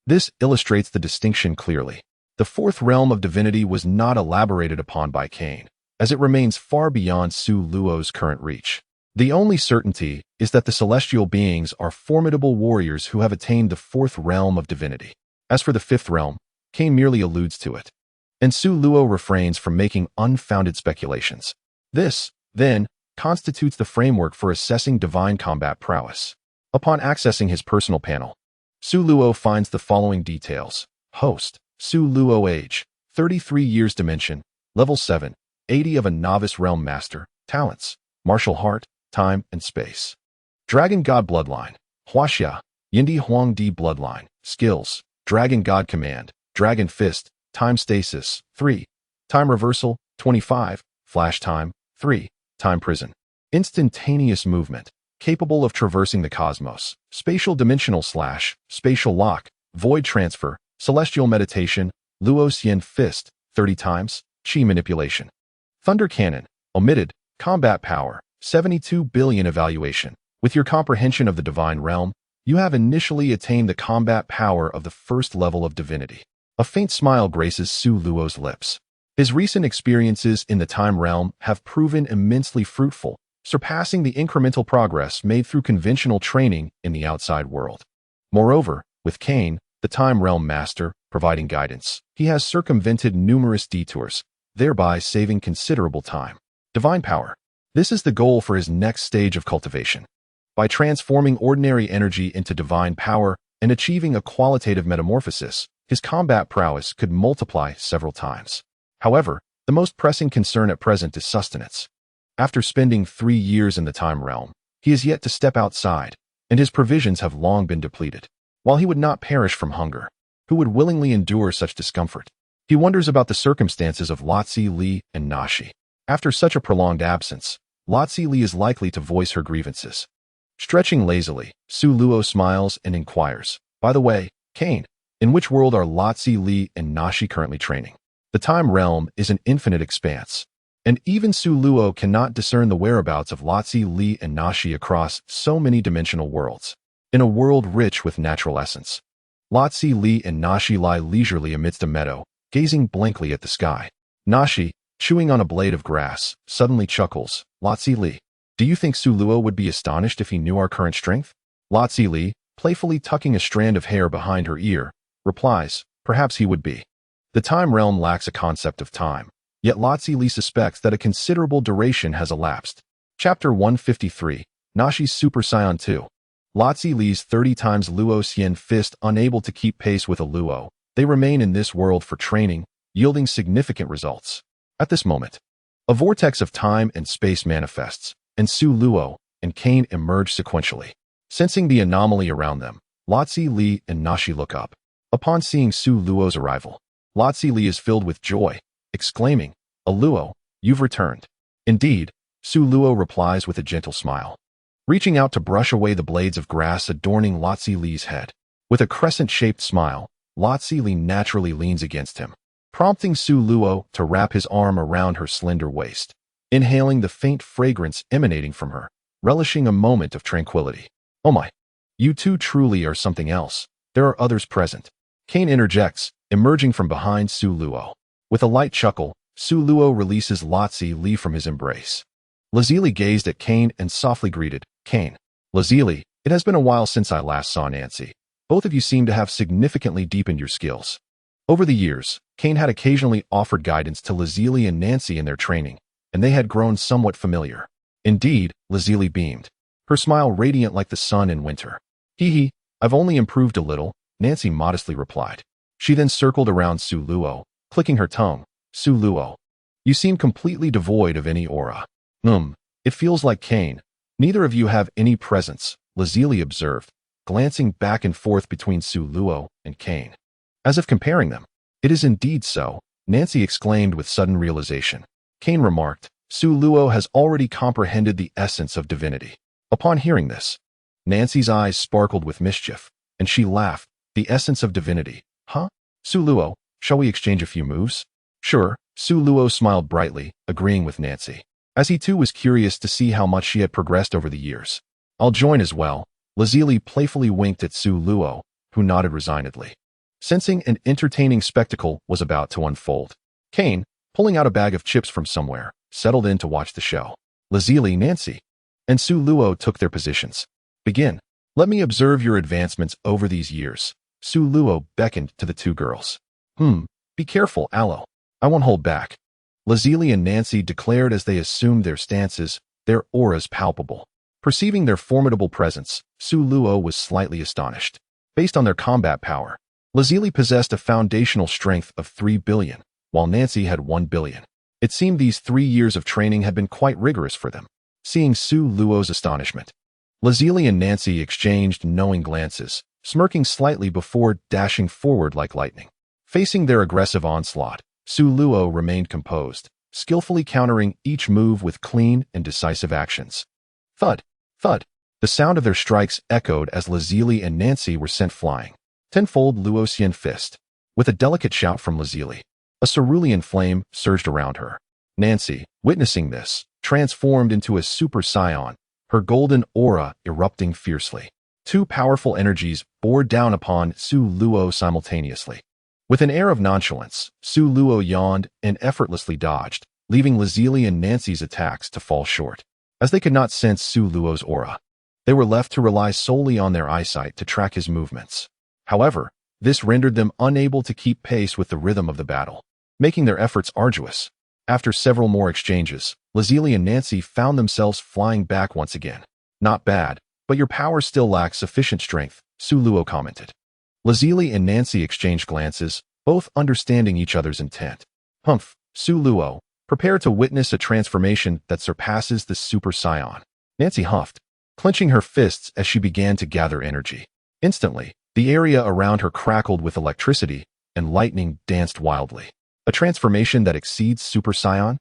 This illustrates the distinction clearly. The 4th realm of divinity was not elaborated upon by Cain, as it remains far beyond Suluo's current reach. The only certainty is that the celestial beings are formidable warriors who have attained the 4th realm of divinity. As for the 5th realm, Cain merely alludes to it, and Suluo refrains from making unfounded speculations. This, then, constitutes the framework for assessing divine combat prowess. Upon accessing his personal panel, Suluo finds the following details. Host, Suluo age, 33 years dimension, level 7, 80 of a novice realm master, talents, martial heart, time, and space. Dragon God bloodline, Huaxia, Yindi Huangdi bloodline, skills, Dragon God command, Dragon fist, time stasis, 3, Time reversal, 25. Flash time, 3. Time prison. Instantaneous movement, capable of traversing the cosmos. Spatial dimensional slash, spatial lock, void transfer, celestial meditation, Luoxian fist, 30 times, chi manipulation. Thunder cannon, omitted, combat power, 72 billion evaluation. With your comprehension of the divine realm, you have initially attained the combat power of the first level of divinity. A faint smile graces Su Luo's lips. His recent experiences in the time realm have proven immensely fruitful, surpassing the incremental progress made through conventional training in the outside world. Moreover, with Cain, the time realm master, providing guidance, he has circumvented numerous detours, thereby saving considerable time. Divine power. This is the goal for his next stage of cultivation. By transforming ordinary energy into divine power and achieving a qualitative metamorphosis, his combat prowess could multiply several times. However, the most pressing concern at present is sustenance. After spending 3 years in the time realm, he is yet to step outside, and his provisions have long been depleted. While he would not perish from hunger, who would willingly endure such discomfort? He wonders about the circumstances of Lotzi Li and Nashi. After such a prolonged absence, Lotzi Li is likely to voice her grievances. Stretching lazily, Su Luo smiles and inquires, "By the way, Cain, in which world are Lotzi Li and Nashi currently training?" The time realm is an infinite expanse, and even Su Luo cannot discern the whereabouts of Lotzi Li and Nashi across so many dimensional worlds. In a world rich with natural essence, Lotzi Li and Nashi lie leisurely amidst a meadow, gazing blankly at the sky. Nashi, chewing on a blade of grass, suddenly chuckles. "Lotzi Li, do you think Su Luo would be astonished if he knew our current strength?" Lotzi Li, playfully tucking a strand of hair behind her ear, replies, "Perhaps he would be." The time realm lacks a concept of time, yet Lotzi Li suspects that a considerable duration has elapsed. Chapter 153, Nashi's Super Saiyan 2. Lotzi Li's 30 times Luoxian fist unable to keep pace with a Luo. They remain in this world for training, yielding significant results. At this moment, a vortex of time and space manifests, and Su Luo and Cain emerge sequentially. Sensing the anomaly around them, Lotzi Li and Nashi look up. Upon seeing Su Luo's arrival, Lotzi Li is filled with joy, exclaiming, "A Luo, you've returned." "Indeed," Su Luo replies with a gentle smile, reaching out to brush away the blades of grass adorning Lotzi Li's head. With a crescent-shaped smile, Lotzi Li naturally leans against him, prompting Su Luo to wrap his arm around her slender waist, inhaling the faint fragrance emanating from her, relishing a moment of tranquility. "Oh my, you two truly are something else. There are others present." Cain interjects, emerging from behind Su Luo. With a light chuckle, Su Luo releases Lotzi Li from his embrace. Lazuli gazed at Cain and softly greeted, "Cain." "Lazuli, it has been a while since I last saw Nancy. Both of you seem to have significantly deepened your skills." Over the years, Cain had occasionally offered guidance to Lazuli and Nancy in their training, and they had grown somewhat familiar. Indeed, Lazuli beamed, her smile radiant like the sun in winter. "Hee, I've only improved a little," Nancy modestly replied. She then circled around Su Luo, clicking her tongue. "Su Luo, you seem completely devoid of any aura." It feels like Cain. Neither of you have any presence," Lazuli observed, glancing back and forth between Su Luo and Cain. As if comparing them. "It is indeed so," Nancy exclaimed with sudden realization. Cain remarked, "Su Luo has already comprehended the essence of divinity." Upon hearing this, Nancy's eyes sparkled with mischief, and she laughed. "The essence of divinity, huh? Su Luo, shall we exchange a few moves?" "Sure," Su Luo smiled brightly, agreeing with Nancy, as he too was curious to see how much she had progressed over the years. "I'll join as well." Lazuli playfully winked at Su Luo, who nodded resignedly, sensing an entertaining spectacle was about to unfold. Cain, pulling out a bag of chips from somewhere, settled in to watch the show. Lazuli, Nancy, and Su Luo took their positions. "Begin. Let me observe your advancements over these years." Su Luo beckoned to the two girls. Be careful, Aloe. I won't hold back." Lazuli and Nancy declared as they assumed their stances, their auras palpable. Perceiving their formidable presence, Su Luo was slightly astonished. Based on their combat power, Lazuli possessed a foundational strength of 3 billion, while Nancy had 1 billion. It seemed these 3 years of training had been quite rigorous for them. Seeing Su Luo's astonishment, Lazuli and Nancy exchanged knowing glances, smirking slightly before dashing forward like lightning. Facing their aggressive onslaught, Su Luo remained composed, skillfully countering each move with clean and decisive actions. Thud, thud. The sound of their strikes echoed as Lazili and Nancy were sent flying. Tenfold Luosian fist. With a delicate shout from Lazili, a cerulean flame surged around her. Nancy, witnessing this, transformed into a super scion, her golden aura erupting fiercely. Two powerful energies bore down upon Su Luo simultaneously. With an air of nonchalance, Su Luo yawned and effortlessly dodged, leaving Lazili and Nancy's attacks to fall short. As they could not sense Su Luo's aura, they were left to rely solely on their eyesight to track his movements. However, this rendered them unable to keep pace with the rhythm of the battle, making their efforts arduous. After several more exchanges, Lazili and Nancy found themselves flying back once again. Not bad, but your power still lacks sufficient strength, Su Luo commented. Lazili and Nancy exchanged glances, both understanding each other's intent. Humph, Su Luo, prepare to witness a transformation that surpasses the Super Scion. Nancy huffed, clenching her fists as she began to gather energy. Instantly, the area around her crackled with electricity, and lightning danced wildly. A transformation that exceeds Super Scion?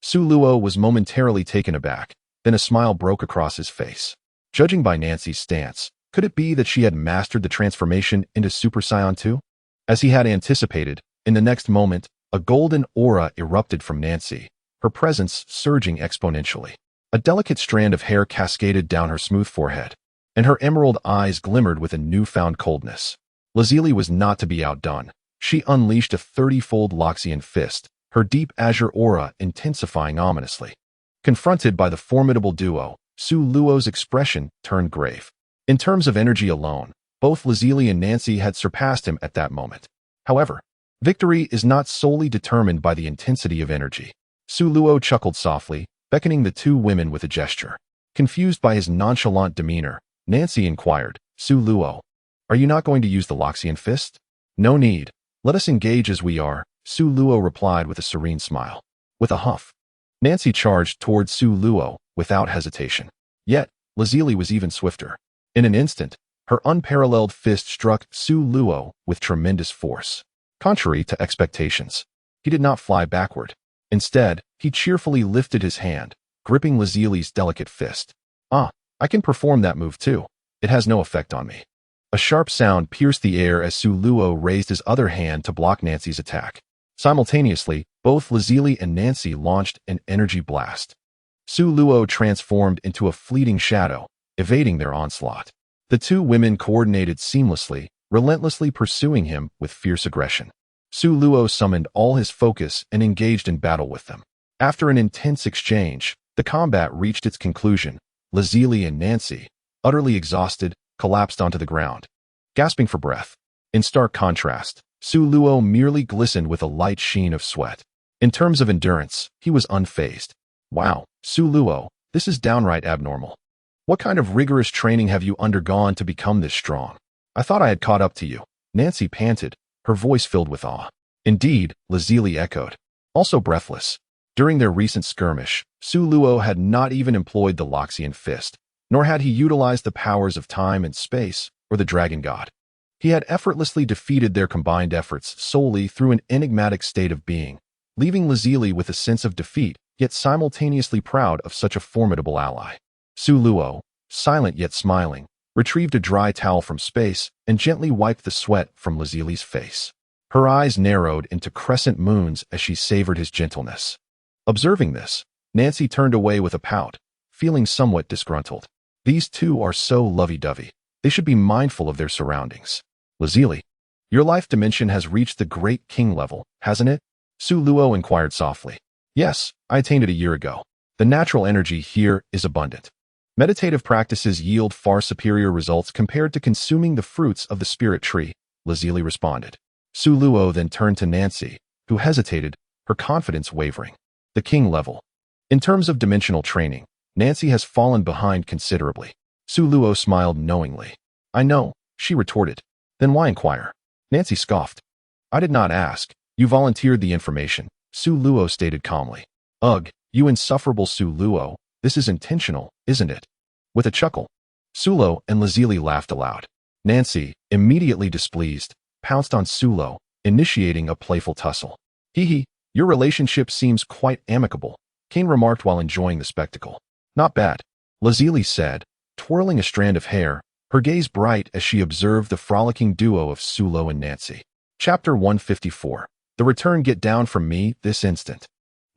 Su Luo was momentarily taken aback, then a smile broke across his face. Judging by Nancy's stance, could it be that she had mastered the transformation into Super Scion too? As he had anticipated, in the next moment, a golden aura erupted from Nancy, her presence surging exponentially. A delicate strand of hair cascaded down her smooth forehead, and her emerald eyes glimmered with a newfound coldness. Lazili was not to be outdone. She unleashed a 30-fold Loxian fist, her deep azure aura intensifying ominously. Confronted by the formidable duo, Su Luo's expression turned grave. In terms of energy alone, both Lazili and Nancy had surpassed him at that moment. However, victory is not solely determined by the intensity of energy. Su Luo chuckled softly, beckoning the two women with a gesture. Confused by his nonchalant demeanor, Nancy inquired, Su Luo, are you not going to use the Loxian fist? No need. Let us engage as we are, Su Luo replied with a serene smile. With a huff, Nancy charged towards Su Luo without hesitation. Yet, Lazili was even swifter. In an instant, her unparalleled fist struck Su Luo with tremendous force. Contrary to expectations, he did not fly backward. Instead, he cheerfully lifted his hand, gripping Lazili's delicate fist. Ah, I can perform that move too. It has no effect on me. A sharp sound pierced the air as Su Luo raised his other hand to block Nancy's attack. Simultaneously, both Lazili and Nancy launched an energy blast. Su Luo transformed into a fleeting shadow, evading their onslaught. The two women coordinated seamlessly, relentlessly pursuing him with fierce aggression. Su Luo summoned all his focus and engaged in battle with them. After an intense exchange, the combat reached its conclusion. Lazili and Nancy, utterly exhausted, collapsed onto the ground, gasping for breath. In stark contrast, Su Luo merely glistened with a light sheen of sweat. In terms of endurance, he was unfazed. Wow, Su Luo, this is downright abnormal. What kind of rigorous training have you undergone to become this strong? I thought I had caught up to you. Nancy panted, her voice filled with awe. Indeed, Lazili echoed, also breathless. During their recent skirmish, Su Luo had not even employed the Loxian fist, nor had he utilized the powers of time and space or the dragon god. He had effortlessly defeated their combined efforts solely through an enigmatic state of being, leaving Lazili with a sense of defeat, yet simultaneously proud of such a formidable ally. Su Luo, silent yet smiling, retrieved a dry towel from space and gently wiped the sweat from Lazili's face. Her eyes narrowed into crescent moons as she savored his gentleness. Observing this, Nancy turned away with a pout, feeling somewhat disgruntled. These two are so lovey-dovey. They should be mindful of their surroundings. Lazili, your life dimension has reached the great king level, hasn't it? Su Luo inquired softly. Yes, I attained it a year ago. The natural energy here is abundant. Meditative practices yield far superior results compared to consuming the fruits of the spirit tree, Lazili responded. Su Luo then turned to Nancy, who hesitated, her confidence wavering. The king level. In terms of dimensional training, Nancy has fallen behind considerably. Su Luo smiled knowingly. I know, she retorted. Then why inquire? Nancy scoffed. I did not ask. You volunteered the information, Su Luo stated calmly. Ugh, you insufferable Su Luo, this is intentional, isn't it? With a chuckle, Su Luo and Lazili laughed aloud. Nancy, immediately displeased, pounced on Su Luo, initiating a playful tussle. Hee hee, Your relationship seems quite amicable, Kane remarked while enjoying the spectacle. Not bad, Lazuli said, twirling a strand of hair, her gaze bright as she observed the frolicking duo of Sulo and Nancy. Chapter 154. The return get down from me this instant.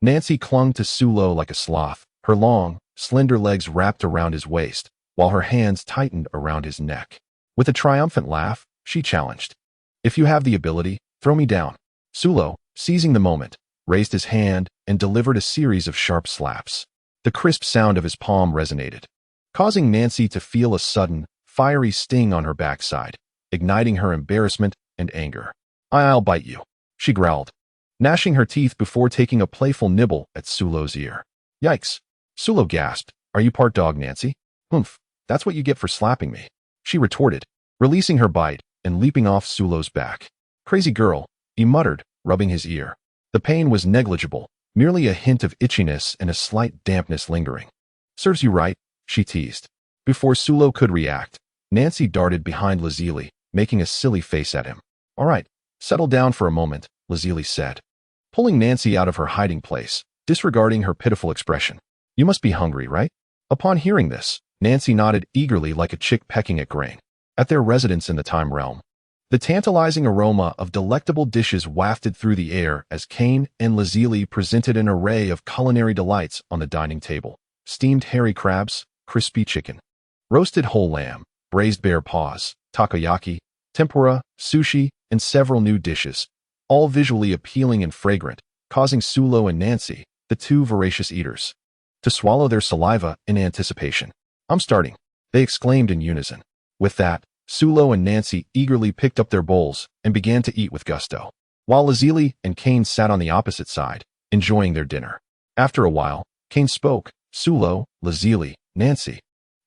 Nancy clung to Sulo like a sloth, her long, slender legs wrapped around his waist, while her hands tightened around his neck. With a triumphant laugh, she challenged. If you have the ability, throw me down. Sulo, seizing the moment, raised his hand and delivered a series of sharp slaps. The crisp sound of his palm resonated, causing Nancy to feel a sudden, fiery sting on her backside, igniting her embarrassment and anger. I'll bite you, she growled, gnashing her teeth before taking a playful nibble at Sulo's ear. Yikes, Sulo gasped. Are you part dog, Nancy? Humph, that's what you get for slapping me, she retorted, releasing her bite and leaping off Sulo's back. Crazy girl, he muttered, rubbing his ear. The pain was negligible, merely a hint of itchiness and a slight dampness lingering. Serves you right, she teased. Before Sulo could react, Nancy darted behind Lazuli, making a silly face at him. All right, settle down for a moment, Lazuli said, pulling Nancy out of her hiding place, disregarding her pitiful expression. You must be hungry, right? Upon hearing this, Nancy nodded eagerly like a chick pecking at grain. At their residence in the time realm, the tantalizing aroma of delectable dishes wafted through the air as Kane and Lazuli presented an array of culinary delights on the dining table. Steamed hairy crabs, crispy chicken, roasted whole lamb, braised bear paws, takoyaki, tempura, sushi, and several new dishes, all visually appealing and fragrant, causing Sulo and Nancy, the two voracious eaters, to swallow their saliva in anticipation. I'm starting, they exclaimed in unison. With that, Sulo and Nancy eagerly picked up their bowls and began to eat with gusto, while Lazuli and Kane sat on the opposite side, enjoying their dinner. After a while, Kane spoke. Sulo, Lazuli, Nancy.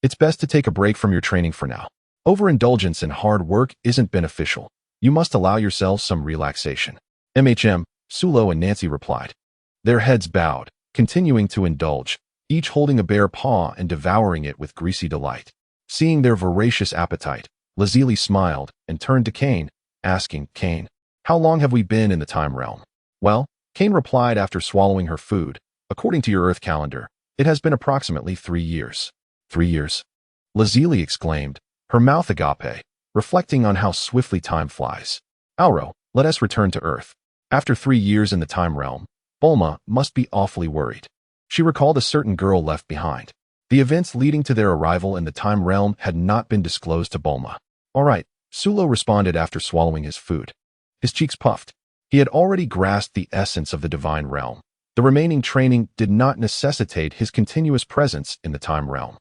It's best to take a break from your training for now. Overindulgence in hard work isn't beneficial. You must allow yourselves some relaxation. Sulo and Nancy replied. Their heads bowed, continuing to indulge, each holding a bare paw and devouring it with greasy delight. Seeing their voracious appetite, Lazuli smiled and turned to Kane, asking, Kane, how long have we been in the time realm? Well, Kane replied after swallowing her food, according to your Earth calendar, it has been approximately 3 years. 3 years? Lazuli exclaimed, her mouth agape, reflecting on how swiftly time flies. Auro, let us return to Earth. After 3 years in the time realm, Bulma must be awfully worried. She recalled a certain girl left behind. The events leading to their arrival in the time realm had not been disclosed to Bulma. All right, Sulo responded after swallowing his food. His cheeks puffed. He had already grasped the essence of the divine realm. The remaining training did not necessitate his continuous presence in the time realm.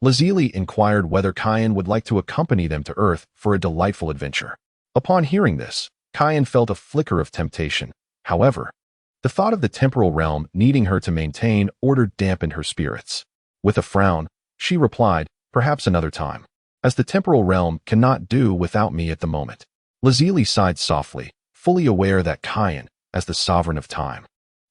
Lazuli inquired whether Kyan would like to accompany them to Earth for a delightful adventure. Upon hearing this, Kyan felt a flicker of temptation. However, the thought of the temporal realm needing her to maintain order dampened her spirits. With a frown, she replied, perhaps another time, as the temporal realm cannot do without me at the moment. Lazuli sighed softly, fully aware that Kyan, as the sovereign of time,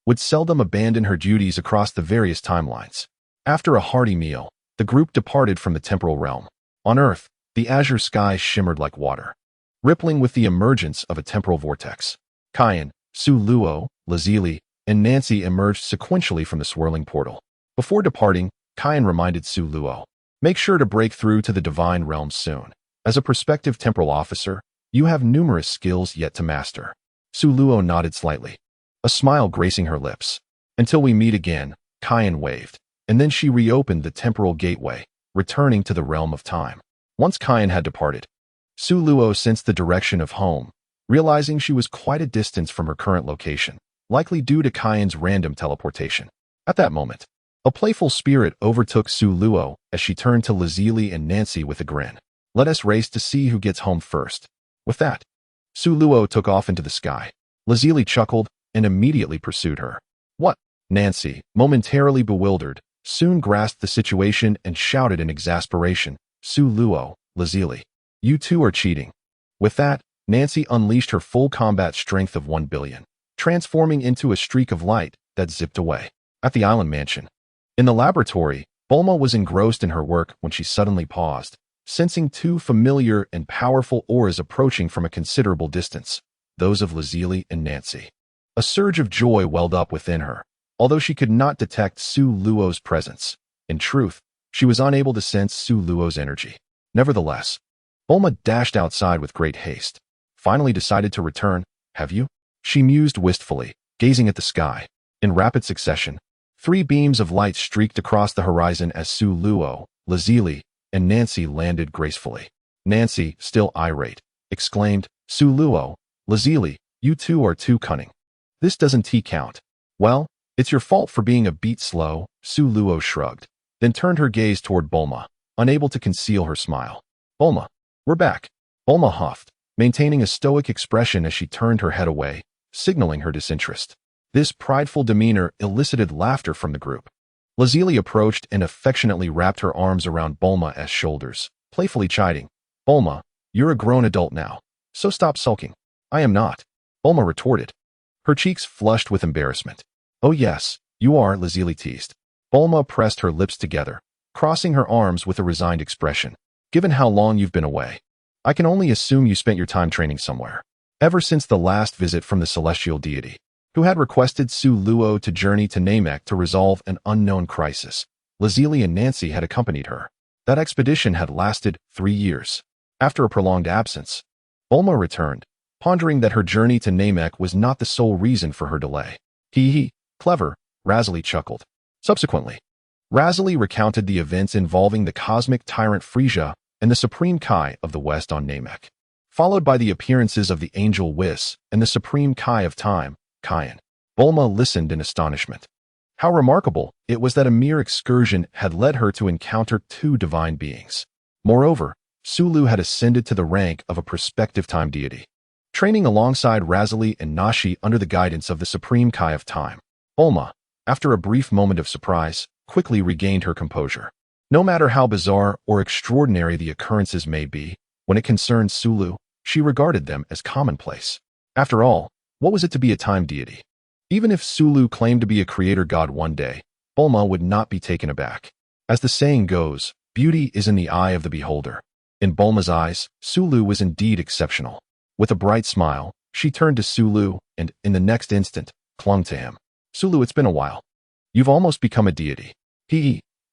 would seldom abandon her duties across the various timelines. After a hearty meal, the group departed from the temporal realm. On Earth, the azure sky shimmered like water, rippling with the emergence of a temporal vortex. Kyan, Luo, Lazuli, and Nancy emerged sequentially from the swirling portal. Before departing, Kyan reminded Luo, make sure to break through to the divine realm soon. As a prospective temporal officer, you have numerous skills yet to master. Luo nodded slightly, a smile gracing her lips. Until we meet again, Kyan waved, and then she reopened the temporal gateway, returning to the realm of time. Once Kyan had departed, Luo sensed the direction of home, realizing she was quite a distance from her current location, likely due to Kyan's random teleportation. At that moment, a playful spirit overtook Luo as she turned to Lazuli and Nancy with a grin. Let us race to see who gets home first. With that, Luo took off into the sky. Lazuli chuckled and immediately pursued her. What? Nancy, momentarily bewildered, soon grasped the situation and shouted in exasperation, Luo, Lazuli, you two are cheating. With that, Nancy unleashed her full combat strength of 1 billion, transforming into a streak of light that zipped away. At the island mansion, in the laboratory, Bulma was engrossed in her work when she suddenly paused, sensing two familiar and powerful auras approaching from a considerable distance, those of Lazuli and Nancy. A surge of joy welled up within her, although she could not detect Su Luo's presence. In truth, she was unable to sense Su Luo's energy. Nevertheless, Bulma dashed outside with great haste. Finally decided to return, have you? She mused wistfully, gazing at the sky. In rapid succession, 3 beams of light streaked across the horizon as Su Luo, Lazili, and Nancy landed gracefully. Nancy, still irate, exclaimed, Su Luo, Lazili, you two are too cunning. This doesn't count. Well, it's your fault for being a beat slow, Su Luo shrugged, then turned her gaze toward Bulma, unable to conceal her smile. Bulma, we're back. Bulma huffed, maintaining a stoic expression as she turned her head away, signaling her disinterest. This prideful demeanor elicited laughter from the group. Lazili approached and affectionately wrapped her arms around Bulma's shoulders, playfully chiding, Bulma, you're a grown adult now, so stop sulking. I am not, Bulma retorted. Her cheeks flushed with embarrassment. Oh yes, you are, Lazili teased. Bulma pressed her lips together, crossing her arms with a resigned expression. Given how long you've been away, I can only assume you spent your time training somewhere. Ever since the last visit from the celestial deity, who had requested Su Luo to journey to Namek to resolve an unknown crisis, Lazili and Nancy had accompanied her. That expedition had lasted 3 years. After a prolonged absence, Bulma returned, pondering that her journey to Namek was not the sole reason for her delay. Hee, clever, Razili chuckled. Subsequently, Razili recounted the events involving the cosmic tyrant Frisia and the Supreme Kai of the West on Namek, followed by the appearances of the angel Whis and the Supreme Kai of Time, Kayan. Bulma listened in astonishment. How remarkable it was that a mere excursion had led her to encounter 2 divine beings. Moreover, Sulu had ascended to the rank of a prospective time deity, training alongside Razili and Nashi under the guidance of the Supreme Kai of Time. Bulma, after a brief moment of surprise, quickly regained her composure. No matter how bizarre or extraordinary the occurrences may be, when it concerned Sulu, she regarded them as commonplace. After all, what was it to be a time deity? Even if Sulu claimed to be a creator god one day, Bulma would not be taken aback. As the saying goes, beauty is in the eye of the beholder. In Bulma's eyes, Sulu was indeed exceptional. With a bright smile, she turned to Sulu and, in the next instant, clung to him. Sulu, it's been a while. You've almost become a deity.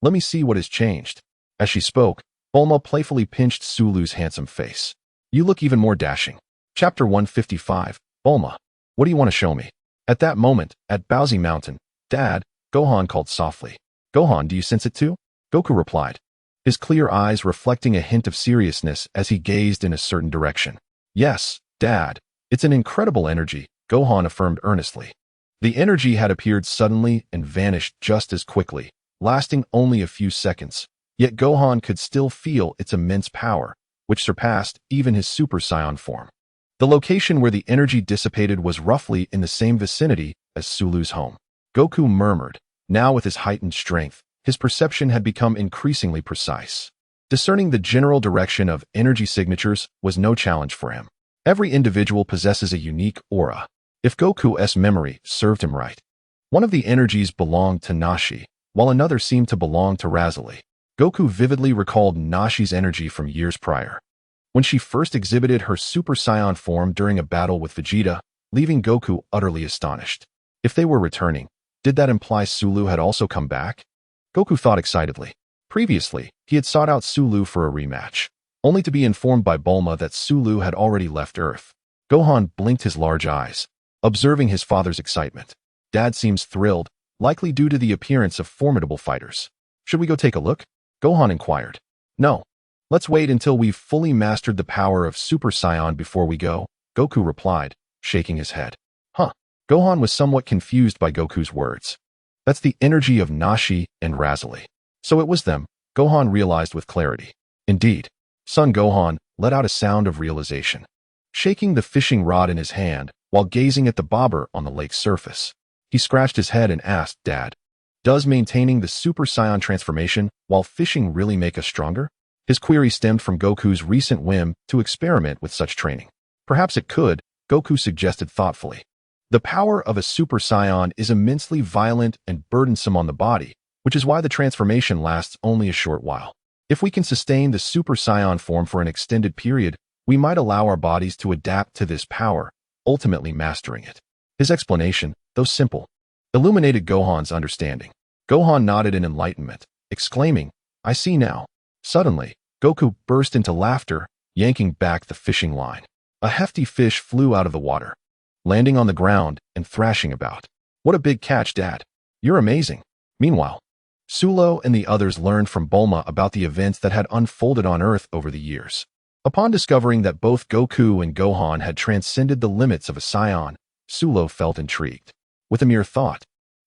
Let me see what has changed. As she spoke, Bulma playfully pinched Sulu's handsome face. You look even more dashing. Chapter 155, Bulma, what do you want to show me? At that moment, at Bowsy Mountain, Dad, Gohan called softly. Gohan, do you sense it too? Goku replied, his clear eyes reflecting a hint of seriousness as he gazed in a certain direction. Yes, Dad, it's an incredible energy, Gohan affirmed earnestly. The energy had appeared suddenly and vanished just as quickly, lasting only a few seconds, yet Gohan could still feel its immense power, which surpassed even his Super Saiyan form. The location where the energy dissipated was roughly in the same vicinity as Sulu's home. Goku murmured. Now with his heightened strength, his perception had become increasingly precise. Discerning the general direction of energy signatures was no challenge for him. Every individual possesses a unique aura. If Goku's memory served him right, one of the energies belonged to Nashi, while another seemed to belong to Razili. Goku vividly recalled Nashi's energy from years prior, when she first exhibited her Super Saiyan form during a battle with Vegeta, leaving Goku utterly astonished. If they were returning, did that imply Sulu had also come back? Goku thought excitedly. Previously, he had sought out Sulu for a rematch, only to be informed by Bulma that Sulu had already left Earth. Gohan blinked his large eyes, observing his father's excitement. Dad seems thrilled, likely due to the appearance of formidable fighters. Should we go take a look? Gohan inquired. No. Let's wait until we've fully mastered the power of Super Saiyan before we go, Goku replied, shaking his head. Huh. Gohan was somewhat confused by Goku's words. That's the energy of Nashi and Razili. So it was them, Gohan realized with clarity. Indeed. Son Gohan let out a sound of realization, shaking the fishing rod in his hand while gazing at the bobber on the lake's surface. He scratched his head and asked, Dad, does maintaining the Super Saiyan transformation while fishing really make us stronger? His query stemmed from Goku's recent whim to experiment with such training. Perhaps it could, Goku suggested thoughtfully. The power of a Super Saiyan is immensely violent and burdensome on the body, which is why the transformation lasts only a short while. If we can sustain the Super Saiyan form for an extended period, we might allow our bodies to adapt to this power, ultimately mastering it. His explanation, though simple, illuminated Gohan's understanding. Gohan nodded in enlightenment, exclaiming, "I see now." Suddenly, Goku burst into laughter, yanking back the fishing line. A hefty fish flew out of the water, landing on the ground and thrashing about. "What a big catch, Dad. You're amazing." Meanwhile, Sulo and the others learned from Bulma about the events that had unfolded on Earth over the years. Upon discovering that both Goku and Gohan had transcended the limits of a scion, Sulo felt intrigued. With a mere thought,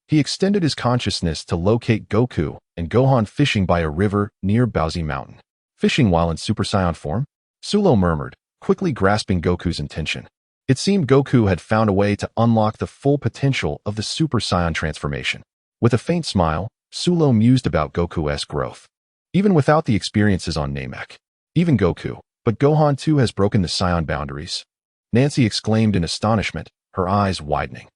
he extended his consciousness to locate Goku and Gohan fishing by a river near Baozi Mountain. "Fishing while in Super Saiyan form?" Sulo murmured, quickly grasping Goku's intention. It seemed Goku had found a way to unlock the full potential of the Super Saiyan transformation. With a faint smile, Sulo mused about Goku's growth. Even without the experiences on Namek, even Goku, but Gohan too has broken the Saiyan boundaries. Nancy exclaimed in astonishment, her eyes widening.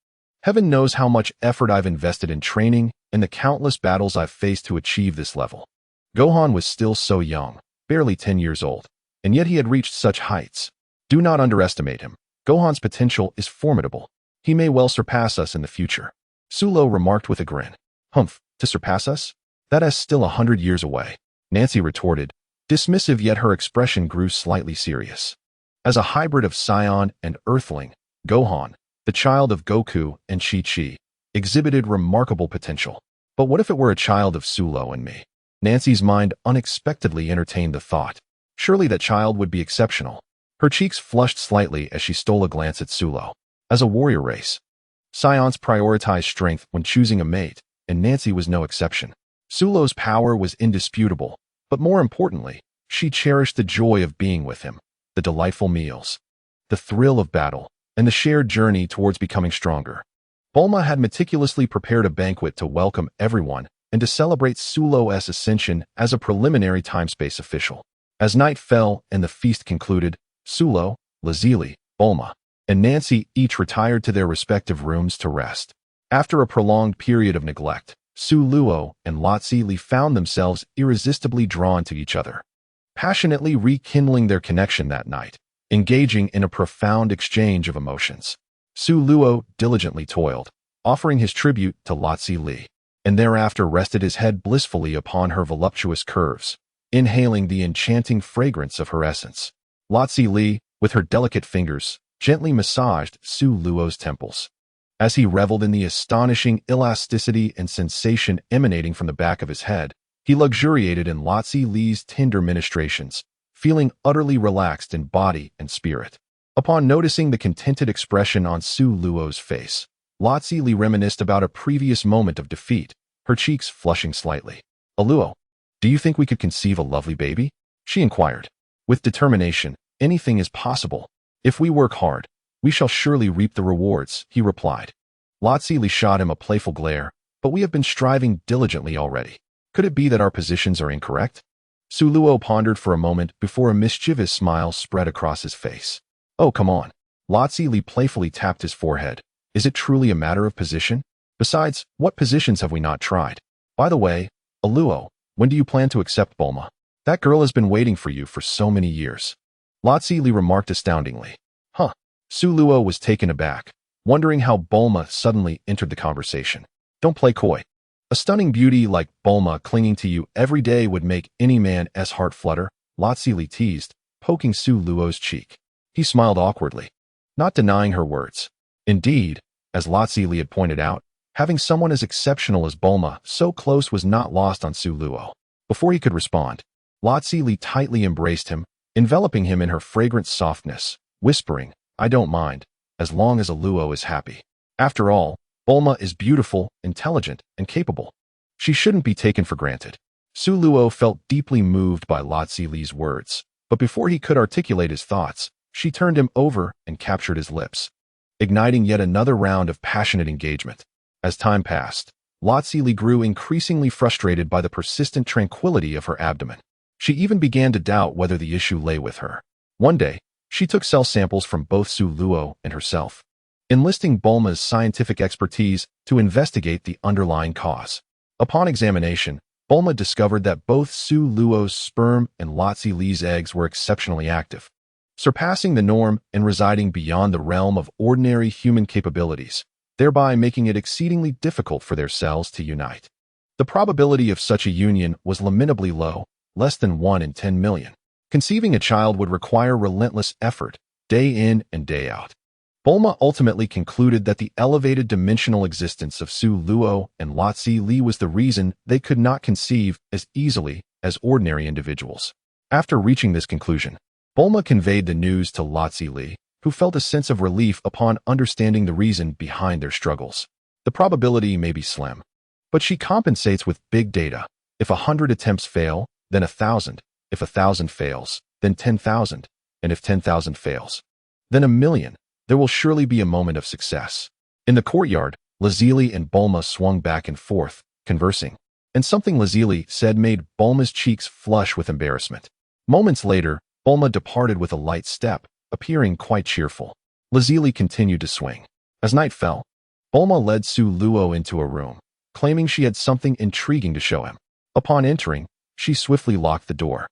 "Heaven knows how much effort I've invested in training and the countless battles I've faced to achieve this level." Gohan was still so young, barely 10 years old, and yet he had reached such heights. Do not underestimate him. Gohan's potential is formidable. He may well surpass us in the future. Sulo remarked with a grin. "Humph, to surpass us? That is still 100 years away." Nancy retorted, dismissive, yet her expression grew slightly serious. As a hybrid of Saiyan and Earthling, Gohan, the child of Goku and Chi-Chi, exhibited remarkable potential. But what if it were a child of Sulo and me? Nancy's mind unexpectedly entertained the thought. Surely that child would be exceptional. Her cheeks flushed slightly as she stole a glance at Sulo. As a warrior race, Scions prioritize strength when choosing a mate, and Nancy was no exception. Sulo's power was indisputable, but more importantly, she cherished the joy of being with him, the delightful meals, the thrill of battle, and the shared journey towards becoming stronger. Bulma had meticulously prepared a banquet to welcome everyone and to celebrate Sulo's ascension as a preliminary time-space official. As night fell and the feast concluded, Sulo, Lazili, Bulma, and Nancy each retired to their respective rooms to rest. After a prolonged period of neglect, Suluo and Lazili found themselves irresistibly drawn to each other, passionately rekindling their connection that night, engaging in a profound exchange of emotions. Suluo diligently toiled, offering his tribute to Lazili, and thereafter rested his head blissfully upon her voluptuous curves, inhaling the enchanting fragrance of her essence. Lazili, with her delicate fingers, gently massaged Suluo's temples. As he reveled in the astonishing elasticity and sensation emanating from the back of his head, he luxuriated in Lazili's tender ministrations, feeling utterly relaxed in body and spirit. Upon noticing the contented expression on Suluo's face, Lazili reminisced about a previous moment of defeat, her cheeks flushing slightly. "Aluo, do you think we could conceive a lovely baby?" she inquired. "With determination, anything is possible. If we work hard, we shall surely reap the rewards," he replied. Lazili shot him a playful glare, "But we have been striving diligently already. Could it be that our positions are incorrect?" Suluo pondered for a moment before a mischievous smile spread across his face. "Oh, come on." Lazili playfully tapped his forehead. "Is it truly a matter of position? Besides, what positions have we not tried? By the way, Aluo, when do you plan to accept Bulma? That girl has been waiting for you for so many years." Lazili remarked astoundingly. "Huh." Suluo was taken aback, wondering how Bulma suddenly entered the conversation. "Don't play coy. A stunning beauty like Bulma clinging to you every day would make any man's heart flutter," Lazili teased, poking Suluo's cheek. He smiled awkwardly, not denying her words. Indeed, as Lazili had pointed out, having someone as exceptional as Bulma so close was not lost on Suluo. Before he could respond, Lazili tightly embraced him, enveloping him in her fragrant softness, whispering, "I don't mind, as long as Aluo is happy. After all, Bulma is beautiful, intelligent, and capable. She shouldn't be taken for granted." Suluo felt deeply moved by Lazili's words, but before he could articulate his thoughts, she turned him over and captured his lips, igniting yet another round of passionate engagement. As time passed, Lazili grew increasingly frustrated by the persistent tranquility of her abdomen. She even began to doubt whether the issue lay with her. One day, she took cell samples from both Suluo and herself, enlisting Bulma's scientific expertise to investigate the underlying cause. Upon examination, Bulma discovered that both Suluo's sperm and Lazili's eggs were exceptionally active, surpassing the norm and residing beyond the realm of ordinary human capabilities. thereby making it exceedingly difficult for their cells to unite. The probability of such a union was lamentably low, less than 1 in 10 million. Conceiving a child would require relentless effort, day in and day out. Bulma ultimately concluded that the elevated dimensional existence of Su Luo and Lotzi Li was the reason they could not conceive as easily as ordinary individuals. After reaching this conclusion, Bulma conveyed the news to Lotzi Li, who felt a sense of relief upon understanding the reason behind their struggles. The probability may be slim, but she compensates with big data. If 100 attempts fail, then 1,000. If 1,000 fails, then 10,000. And if 10,000 fails, then 1,000,000. There will surely be a moment of success. In the courtyard, Lazili and Bulma swung back and forth, conversing, and something Lazili said made Bulma's cheeks flush with embarrassment. Moments later, Bulma departed with a light step, appearing quite cheerful. Lazili continued to swing. As night fell, Bulma led Su Luo into a room, claiming she had something intriguing to show him. Upon entering, she swiftly locked the door.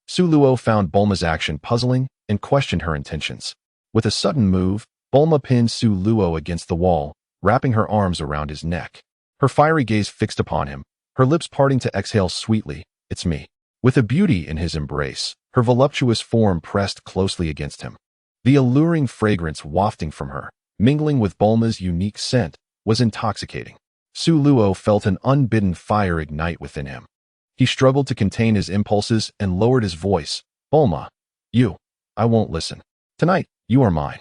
Su Luo found Bulma's action puzzling and questioned her intentions. With a sudden move, Bulma pinned Su Luo against the wall, wrapping her arms around his neck. Her fiery gaze fixed upon him, her lips parting to exhale sweetly, "It's me." With a beauty in his embrace, her voluptuous form pressed closely against him. The alluring fragrance wafting from her, mingling with Bulma's unique scent, was intoxicating. Su Luo felt an unbidden fire ignite within him. He struggled to contain his impulses and lowered his voice. "Bulma, I won't listen. Tonight, you are mine."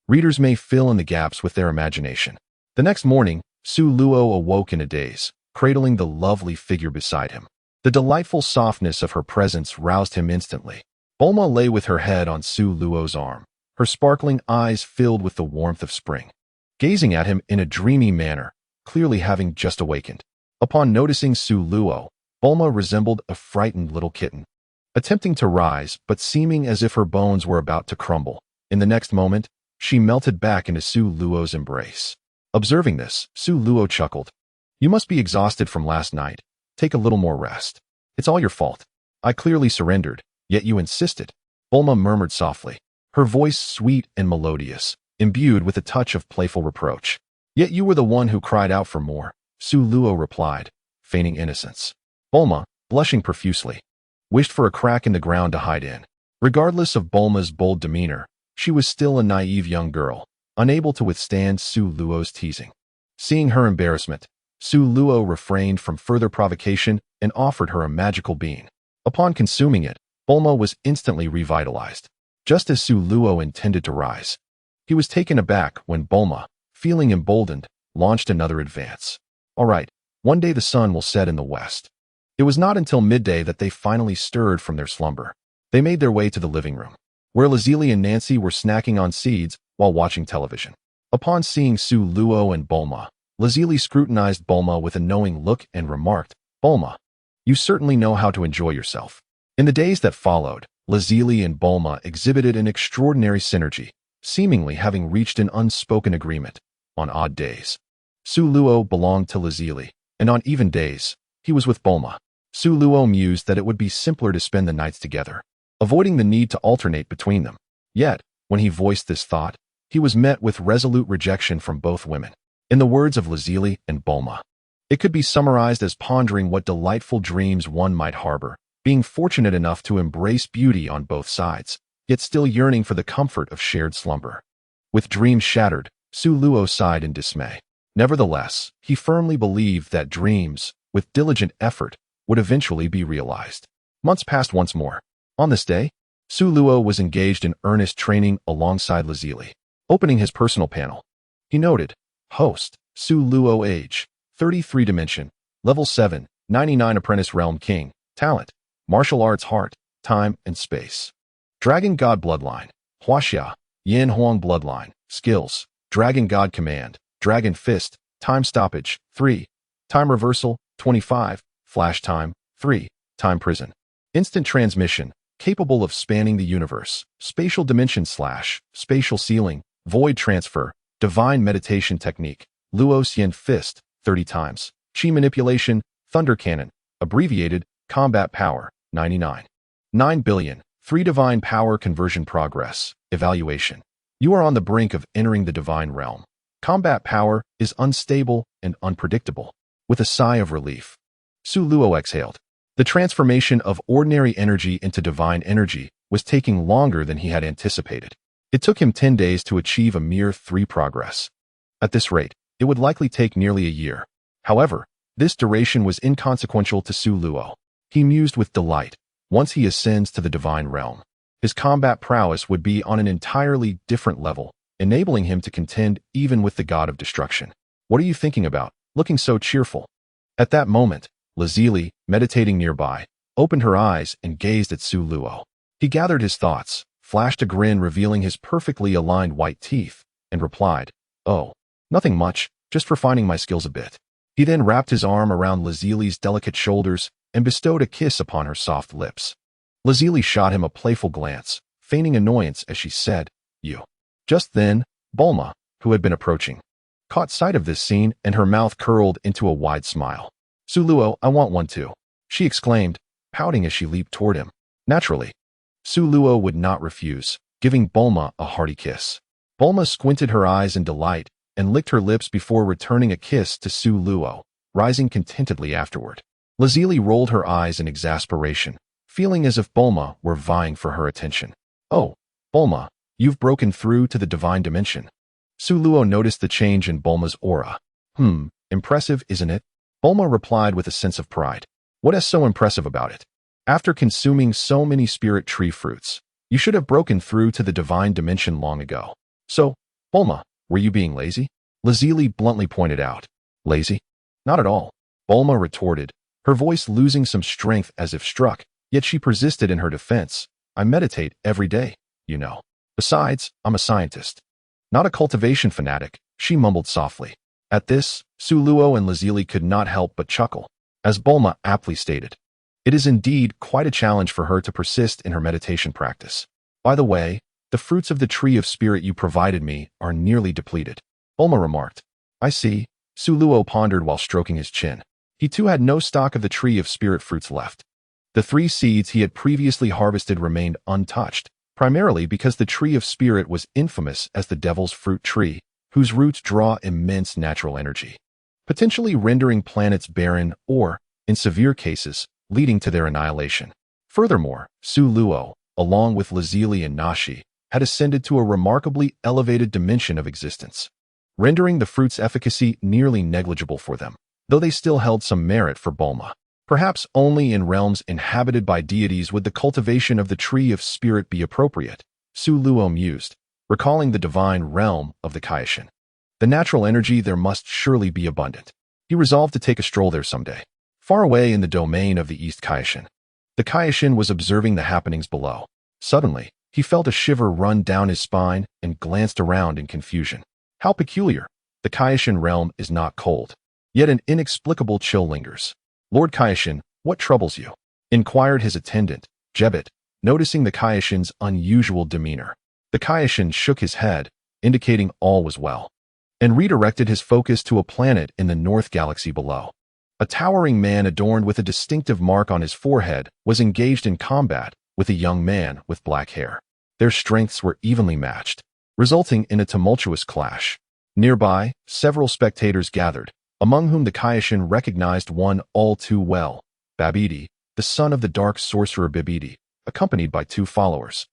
Readers may fill in the gaps with their imagination. The next morning, Su Luo awoke in a daze, cradling the lovely figure beside him. The delightful softness of her presence roused him instantly. Bulma lay with her head on Su Luo's arm, her sparkling eyes filled with the warmth of spring, gazing at him in a dreamy manner, clearly having just awakened. Upon noticing Su Luo, Bulma resembled a frightened little kitten, attempting to rise but seeming as if her bones were about to crumble. In the next moment, she melted back into Su Luo's embrace. Observing this, Su Luo chuckled. "You must be exhausted from last night. Take a little more rest. It's all your fault. I clearly surrendered, yet you insisted," Bulma murmured softly, her voice sweet and melodious, imbued with a touch of playful reproach. "Yet you were the one who cried out for more," Su Luo replied, feigning innocence. Bulma, blushing profusely, wished for a crack in the ground to hide in. Regardless of Bulma's bold demeanor, she was still a naive young girl, unable to withstand Su Luo's teasing. Seeing her embarrassment, Su Luo refrained from further provocation and offered her a magical bean. Upon consuming it, Bulma was instantly revitalized. Just as Su Luo intended to rise, he was taken aback when Bulma, feeling emboldened, launched another advance. "All right, one day the sun will set in the west." It was not until midday that they finally stirred from their slumber. They made their way to the living room, where Lazili and Nancy were snacking on seeds while watching television. Upon seeing Su Luo and Bulma, Lazili scrutinized Bulma with a knowing look and remarked, "Bulma, you certainly know how to enjoy yourself." In the days that followed, Lazili and Bulma exhibited an extraordinary synergy, seemingly having reached an unspoken agreement. On odd days, Su Luo belonged to Lazili, and on even days, he was with Bulma. Su Luo mused that it would be simpler to spend the nights together, avoiding the need to alternate between them. Yet, when he voiced this thought, he was met with resolute rejection from both women. In the words of Lazili and Bulma, it could be summarized as pondering what delightful dreams one might harbor, being fortunate enough to embrace beauty on both sides, yet still yearning for the comfort of shared slumber. With dreams shattered, Su Luo sighed in dismay. Nevertheless, he firmly believed that dreams, with diligent effort, would eventually be realized. Months passed once more. On this day, Su Luo was engaged in earnest training alongside Lazili. Opening his personal panel, he noted, "Host, Su Luo age, 33 dimension, level 7, 99 apprentice realm king, talent, martial arts heart, time and space. Dragon god bloodline, Huaxia, Yin Huang bloodline, skills, dragon god command, dragon fist, time stoppage, 3, time reversal, 25, flash time, 3, time prison. Instant transmission, capable of spanning the universe, spatial dimension / spatial ceiling, void transfer, divine meditation technique, Luo Yin fist, 30 times, chi manipulation, thunder cannon, abbreviated, combat power, 99. 9 billion, 3 divine power conversion progress, evaluation. You are on the brink of entering the divine realm. Combat power is unstable and unpredictable. With a sigh of relief, Su Luo exhaled. The transformation of ordinary energy into divine energy was taking longer than he had anticipated. It took him 10 days to achieve a mere 3 progress. At this rate, it would likely take nearly a year. However, this duration was inconsequential to Su Luo. He mused with delight. Once he ascends to the divine realm, his combat prowess would be on an entirely different level, enabling him to contend even with the god of destruction. What are you thinking about, looking so cheerful? At that moment, Lazili, meditating nearby, opened her eyes and gazed at Su Luo. He gathered his thoughts, flashed a grin revealing his perfectly aligned white teeth, and replied, "Oh, nothing much, just refining my skills a bit." He then wrapped his arm around Lazili's delicate shoulders and bestowed a kiss upon her soft lips. Lazili shot him a playful glance, feigning annoyance as she said, "You." Just then, Bulma, who had been approaching, caught sight of this scene and her mouth curled into a wide smile. "Su Luo, I want one too," she exclaimed, pouting as she leaped toward him. Naturally, Su Luo would not refuse, giving Bulma a hearty kiss. Bulma squinted her eyes in delight and licked her lips before returning a kiss to Su Luo, rising contentedly afterward. Lazili rolled her eyes in exasperation, feeling as if Bulma were vying for her attention. "Oh, Bulma, you've broken through to the divine dimension." Su Luo noticed the change in Bulma's aura. Impressive, isn't it?" Bulma replied with a sense of pride. "What is so impressive about it? After consuming so many spirit tree fruits, you should have broken through to the divine dimension long ago." "So, Bulma, were you being lazy?" Lazili bluntly pointed out. "Lazy? Not at all," Bulma retorted, her voice losing some strength as if struck, yet she persisted in her defense. "I meditate every day, you know. Besides, I'm a scientist. Not a cultivation fanatic," she mumbled softly. At this, Su Luo and Lazili could not help but chuckle. As Bulma aptly stated, it is indeed quite a challenge for her to persist in her meditation practice. "By the way, the fruits of the tree of spirit you provided me are nearly depleted," Bulma remarked. "I see," Su Luo pondered while stroking his chin. He too had no stock of the tree of spirit fruits left. The 3 seeds he had previously harvested remained untouched, primarily because the tree of spirit was infamous as the devil's fruit tree, whose roots draw immense natural energy, potentially rendering planets barren or, in severe cases, leading to their annihilation. Furthermore, Su Luo, along with Lazili and Nashi, had ascended to a remarkably elevated dimension of existence, rendering the fruit's efficacy nearly negligible for them, though they still held some merit for Bulma. Perhaps only in realms inhabited by deities would the cultivation of the tree of spirit be appropriate, Su Luo mused, recalling the divine realm of the Kaioshin. The natural energy there must surely be abundant. He resolved to take a stroll there someday. Far away in the domain of the East Kaioshin, the Kaioshin was observing the happenings below. Suddenly, he felt a shiver run down his spine and glanced around in confusion. How peculiar! The Kaioshin realm is not cold, yet an inexplicable chill lingers. "Lord Kaioshin, what troubles you?" inquired his attendant, Jebet, noticing the Kaioshin's unusual demeanor. The Kaioshin shook his head, indicating all was well, and redirected his focus to a planet in the North Galaxy below. A towering man adorned with a distinctive mark on his forehead was engaged in combat with a young man with black hair. Their strengths were evenly matched, resulting in a tumultuous clash. Nearby, several spectators gathered, among whom the Kaioshin recognized one all too well, Babidi, the son of the dark sorcerer Babidi, accompanied by 2 followers,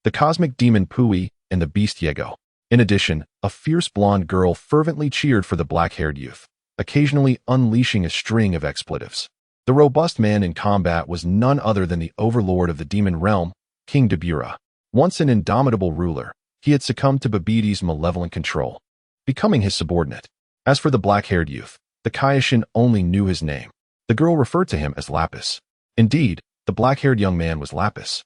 the cosmic demon Pui and the beast Yego. In addition, a fierce blonde girl fervently cheered for the black-haired youth, occasionally unleashing a string of expletives. The robust man in combat was none other than the overlord of the demon realm, King Dabura. Once an indomitable ruler, he had succumbed to Babidi's malevolent control, becoming his subordinate. As for the black-haired youth, the Kaioshin only knew his name. The girl referred to him as Lapis. Indeed, the black-haired young man was Lapis,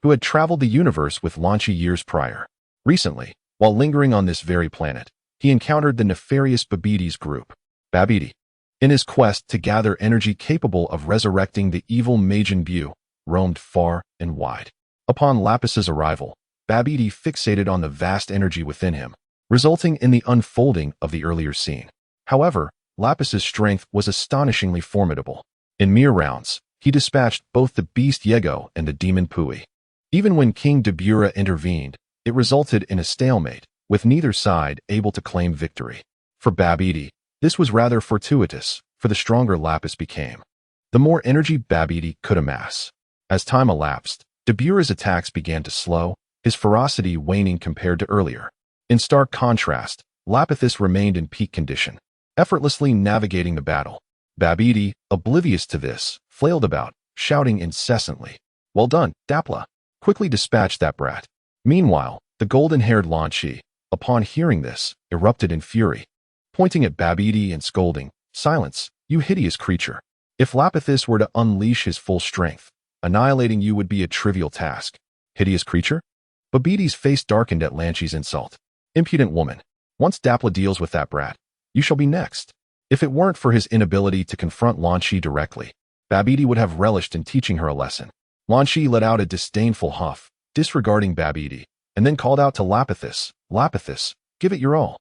who had traveled the universe with Lanchi years prior. Recently, while lingering on this very planet, he encountered the nefarious Babidi's group, Babidi. In his quest to gather energy capable of resurrecting the evil Majin Buu, roamed far and wide. Upon Lapis's arrival, Babidi fixated on the vast energy within him, resulting in the unfolding of the earlier scene. However, Lapis's strength was astonishingly formidable. In mere rounds, he dispatched both the beast Yego and the demon Pui. Even when King Dabura intervened, it resulted in a stalemate, with neither side able to claim victory. For Babidi, this was rather fortuitous, for the stronger Lapis became, the more energy Babidi could amass. As time elapsed, Beerus' attacks began to slow, his ferocity waning compared to earlier. In stark contrast, Lapithis remained in peak condition, effortlessly navigating the battle. Babidi, oblivious to this, flailed about, shouting incessantly, "Well done, Dapla! Quickly dispatch that brat." Meanwhile, the golden-haired Lan Shi, upon hearing this, erupted in fury, pointing at Babidi and scolding, "Silence, you hideous creature! If Lapithis were to unleash his full strength, annihilating you would be a trivial task." Hideous creature? Babidi's face darkened at Lan Shi's insult. "Impudent woman! Once Dapla deals with that brat, you shall be next." If it weren't for his inability to confront Lan Shi directly, Babidi would have relished in teaching her a lesson. Lan Shi let out a disdainful huff, disregarding Babidi, and then called out to Lapithis, "Lapithis, give it your all.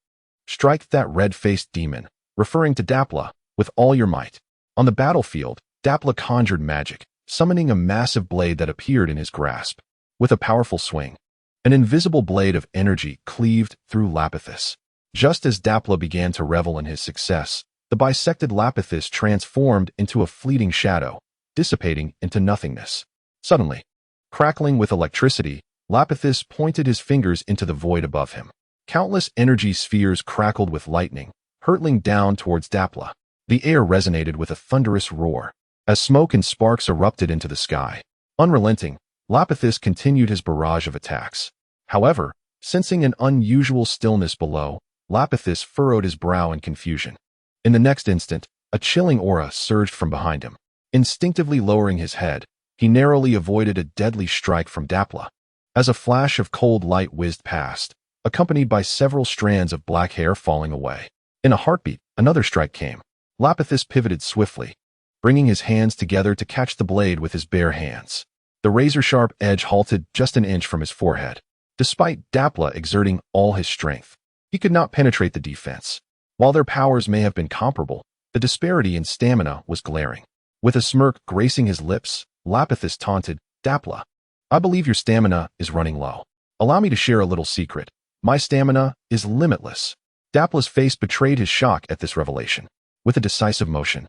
Strike that red-faced demon," referring to Dapla, "with all your might." On the battlefield, Dapla conjured magic, summoning a massive blade that appeared in his grasp. With a powerful swing, an invisible blade of energy cleaved through Lapithis. Just as Dapla began to revel in his success, the bisected Lapithis transformed into a fleeting shadow, dissipating into nothingness. Suddenly, crackling with electricity, Lapithis pointed his fingers into the void above him. Countless energy spheres crackled with lightning, hurtling down towards Dapla. The air resonated with a thunderous roar, as smoke and sparks erupted into the sky. Unrelenting, Lapithis continued his barrage of attacks. However, sensing an unusual stillness below, Lapithis furrowed his brow in confusion. In the next instant, a chilling aura surged from behind him. Instinctively lowering his head, he narrowly avoided a deadly strike from Dapla. As a flash of cold light whizzed past, accompanied by several strands of black hair falling away. In a heartbeat, another strike came. Lapithis pivoted swiftly, bringing his hands together to catch the blade with his bare hands. The razor-sharp edge halted just an inch from his forehead. Despite Dapla exerting all his strength, he could not penetrate the defense. While their powers may have been comparable, the disparity in stamina was glaring. With a smirk gracing his lips, Lapithis taunted, "Dapla, I believe your stamina is running low. Allow me to share a little secret. My stamina is limitless." Dapla's face betrayed his shock at this revelation. With a decisive motion,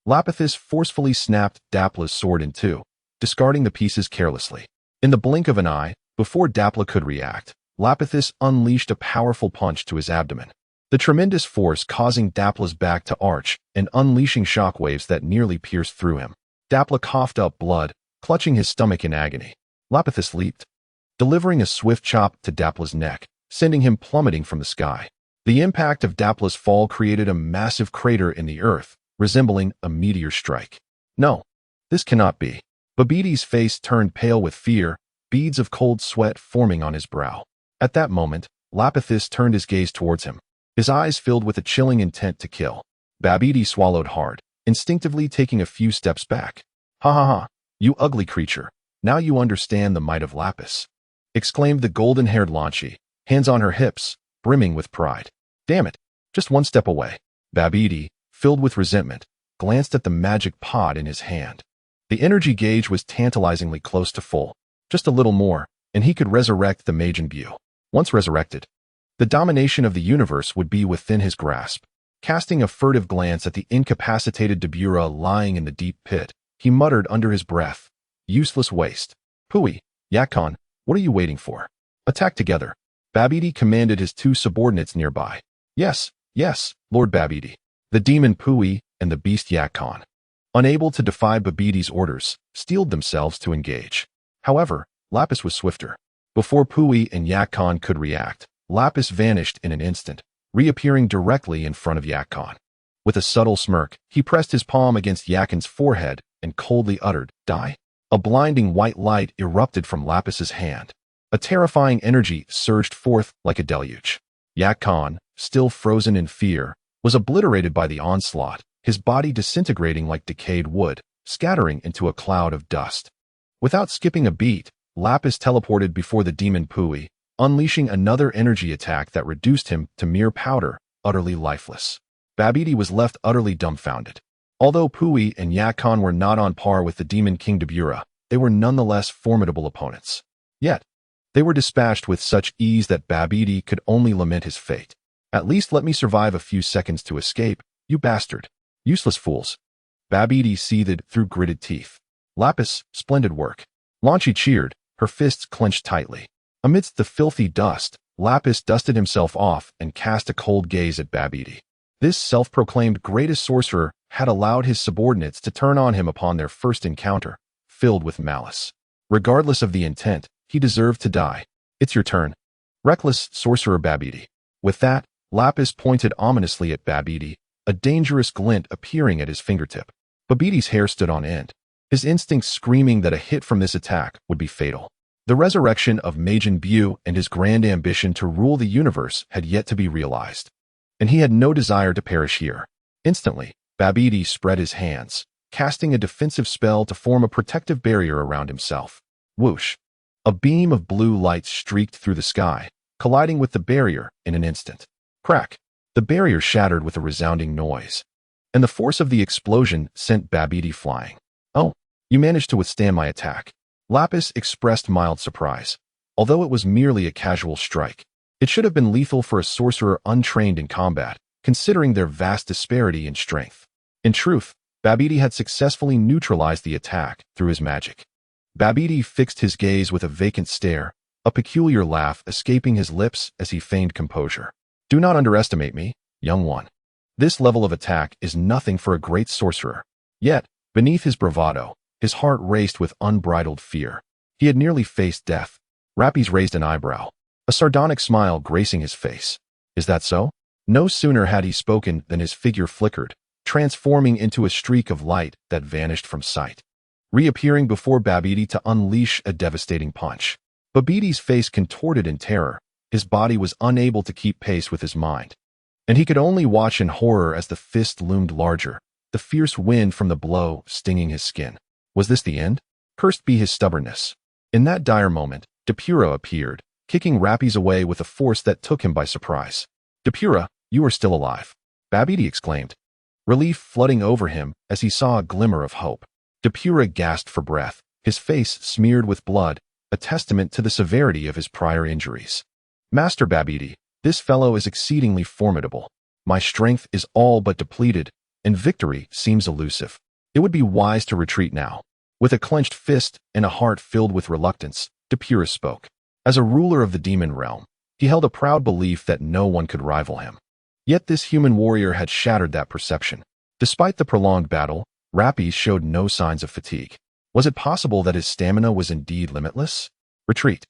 Lapithis forcefully snapped Dapla's sword in two, discarding the pieces carelessly. In the blink of an eye, before Dapla could react, Lapithis unleashed a powerful punch to his abdomen. The tremendous force causing Dapla's back to arch and unleashing shockwaves that nearly pierced through him. Dapla coughed up blood, clutching his stomach in agony. Lapithis leaped, delivering a swift chop to Dapla's neck, sending him plummeting from the sky. The impact of Dapla's fall created a massive crater in the earth, resembling a meteor strike. "No, this cannot be." Babidi's face turned pale with fear, beads of cold sweat forming on his brow. At that moment, Lapithis turned his gaze towards him, his eyes filled with a chilling intent to kill. Babidi swallowed hard, instinctively taking a few steps back. "Ha ha ha, you ugly creature, now you understand the might of Lapis," exclaimed the golden-haired Lan Shi, hands on her hips, brimming with pride. "Damn it, just one step away." Babidi, filled with resentment, glanced at the magic pod in his hand. The energy gauge was tantalizingly close to full. Just a little more, and he could resurrect the Majin Buu. Once resurrected, the domination of the universe would be within his grasp. Casting a furtive glance at the incapacitated Dabura lying in the deep pit, he muttered under his breath, "Useless waste. Pui, Yakon, what are you waiting for? Attack together." Babidi commanded his two subordinates nearby. "Yes, yes, Lord Babidi." The demon Pui and the beast Yakon, unable to defy Babidi's orders, steeled themselves to engage. However, Lapis was swifter. Before Pui and Yakon could react, Lapis vanished in an instant, reappearing directly in front of Yakon. With a subtle smirk, he pressed his palm against Yakon's forehead and coldly uttered, "Die." A blinding white light erupted from Lapis's hand. A terrifying energy surged forth like a deluge. Yakon, still frozen in fear, was obliterated by the onslaught, his body disintegrating like decayed wood, scattering into a cloud of dust. Without skipping a beat, Lapis teleported before the demon Pui, unleashing another energy attack that reduced him to mere powder, utterly lifeless. Babidi was left utterly dumbfounded. Although Pui and Yakon were not on par with the demon King Dabura, they were nonetheless formidable opponents. Yet, they were dispatched with such ease that Babidi could only lament his fate. At least let me survive a few seconds to escape, you bastard. Useless fools. Babidi seethed through gritted teeth. Lapis, splendid work. Launchi cheered, her fists clenched tightly. Amidst the filthy dust, Lapis dusted himself off and cast a cold gaze at Babidi. This self-proclaimed greatest sorcerer had allowed his subordinates to turn on him upon their first encounter, filled with malice. Regardless of the intent, he deserved to die. It's your turn. Reckless sorcerer Babidi. With that, Lapis pointed ominously at Babidi, a dangerous glint appearing at his fingertip. Babidi's hair stood on end, his instincts screaming that a hit from this attack would be fatal. The resurrection of Majin Buu and his grand ambition to rule the universe had yet to be realized, and he had no desire to perish here. Instantly, Babidi spread his hands, casting a defensive spell to form a protective barrier around himself. Whoosh! A beam of blue light streaked through the sky, colliding with the barrier in an instant. Crack! The barrier shattered with a resounding noise, and the force of the explosion sent Babidi flying. Oh, you managed to withstand my attack. Lapis expressed mild surprise. Although it was merely a casual strike, it should have been lethal for a sorcerer untrained in combat, considering their vast disparity in strength. In truth, Babidi had successfully neutralized the attack through his magic. Babidi fixed his gaze with a vacant stare, a peculiar laugh escaping his lips as he feigned composure. Do not underestimate me, young one. This level of attack is nothing for a great sorcerer. Yet, beneath his bravado, his heart raced with unbridled fear. He had nearly faced death. Rappies raised an eyebrow, a sardonic smile gracing his face. Is that so? No sooner had he spoken than his figure flickered, transforming into a streak of light that vanished from sight, reappearing before Babidi to unleash a devastating punch. Babidi's face contorted in terror. His body was unable to keep pace with his mind, and he could only watch in horror as the fist loomed larger, the fierce wind from the blow stinging his skin. Was this the end? Cursed be his stubbornness. In that dire moment, Depura appeared, kicking Rappies away with a force that took him by surprise. Depura, you are still alive, Babidi exclaimed, relief flooding over him as he saw a glimmer of hope. Depura gasped for breath, his face smeared with blood, a testament to the severity of his prior injuries. Master Babidi, this fellow is exceedingly formidable. My strength is all but depleted, and victory seems elusive. It would be wise to retreat now. With a clenched fist and a heart filled with reluctance, Depura spoke. As a ruler of the demon realm, he held a proud belief that no one could rival him. Yet this human warrior had shattered that perception. Despite the prolonged battle, Rappies showed no signs of fatigue. Was it possible that his stamina was indeed limitless? Retreat.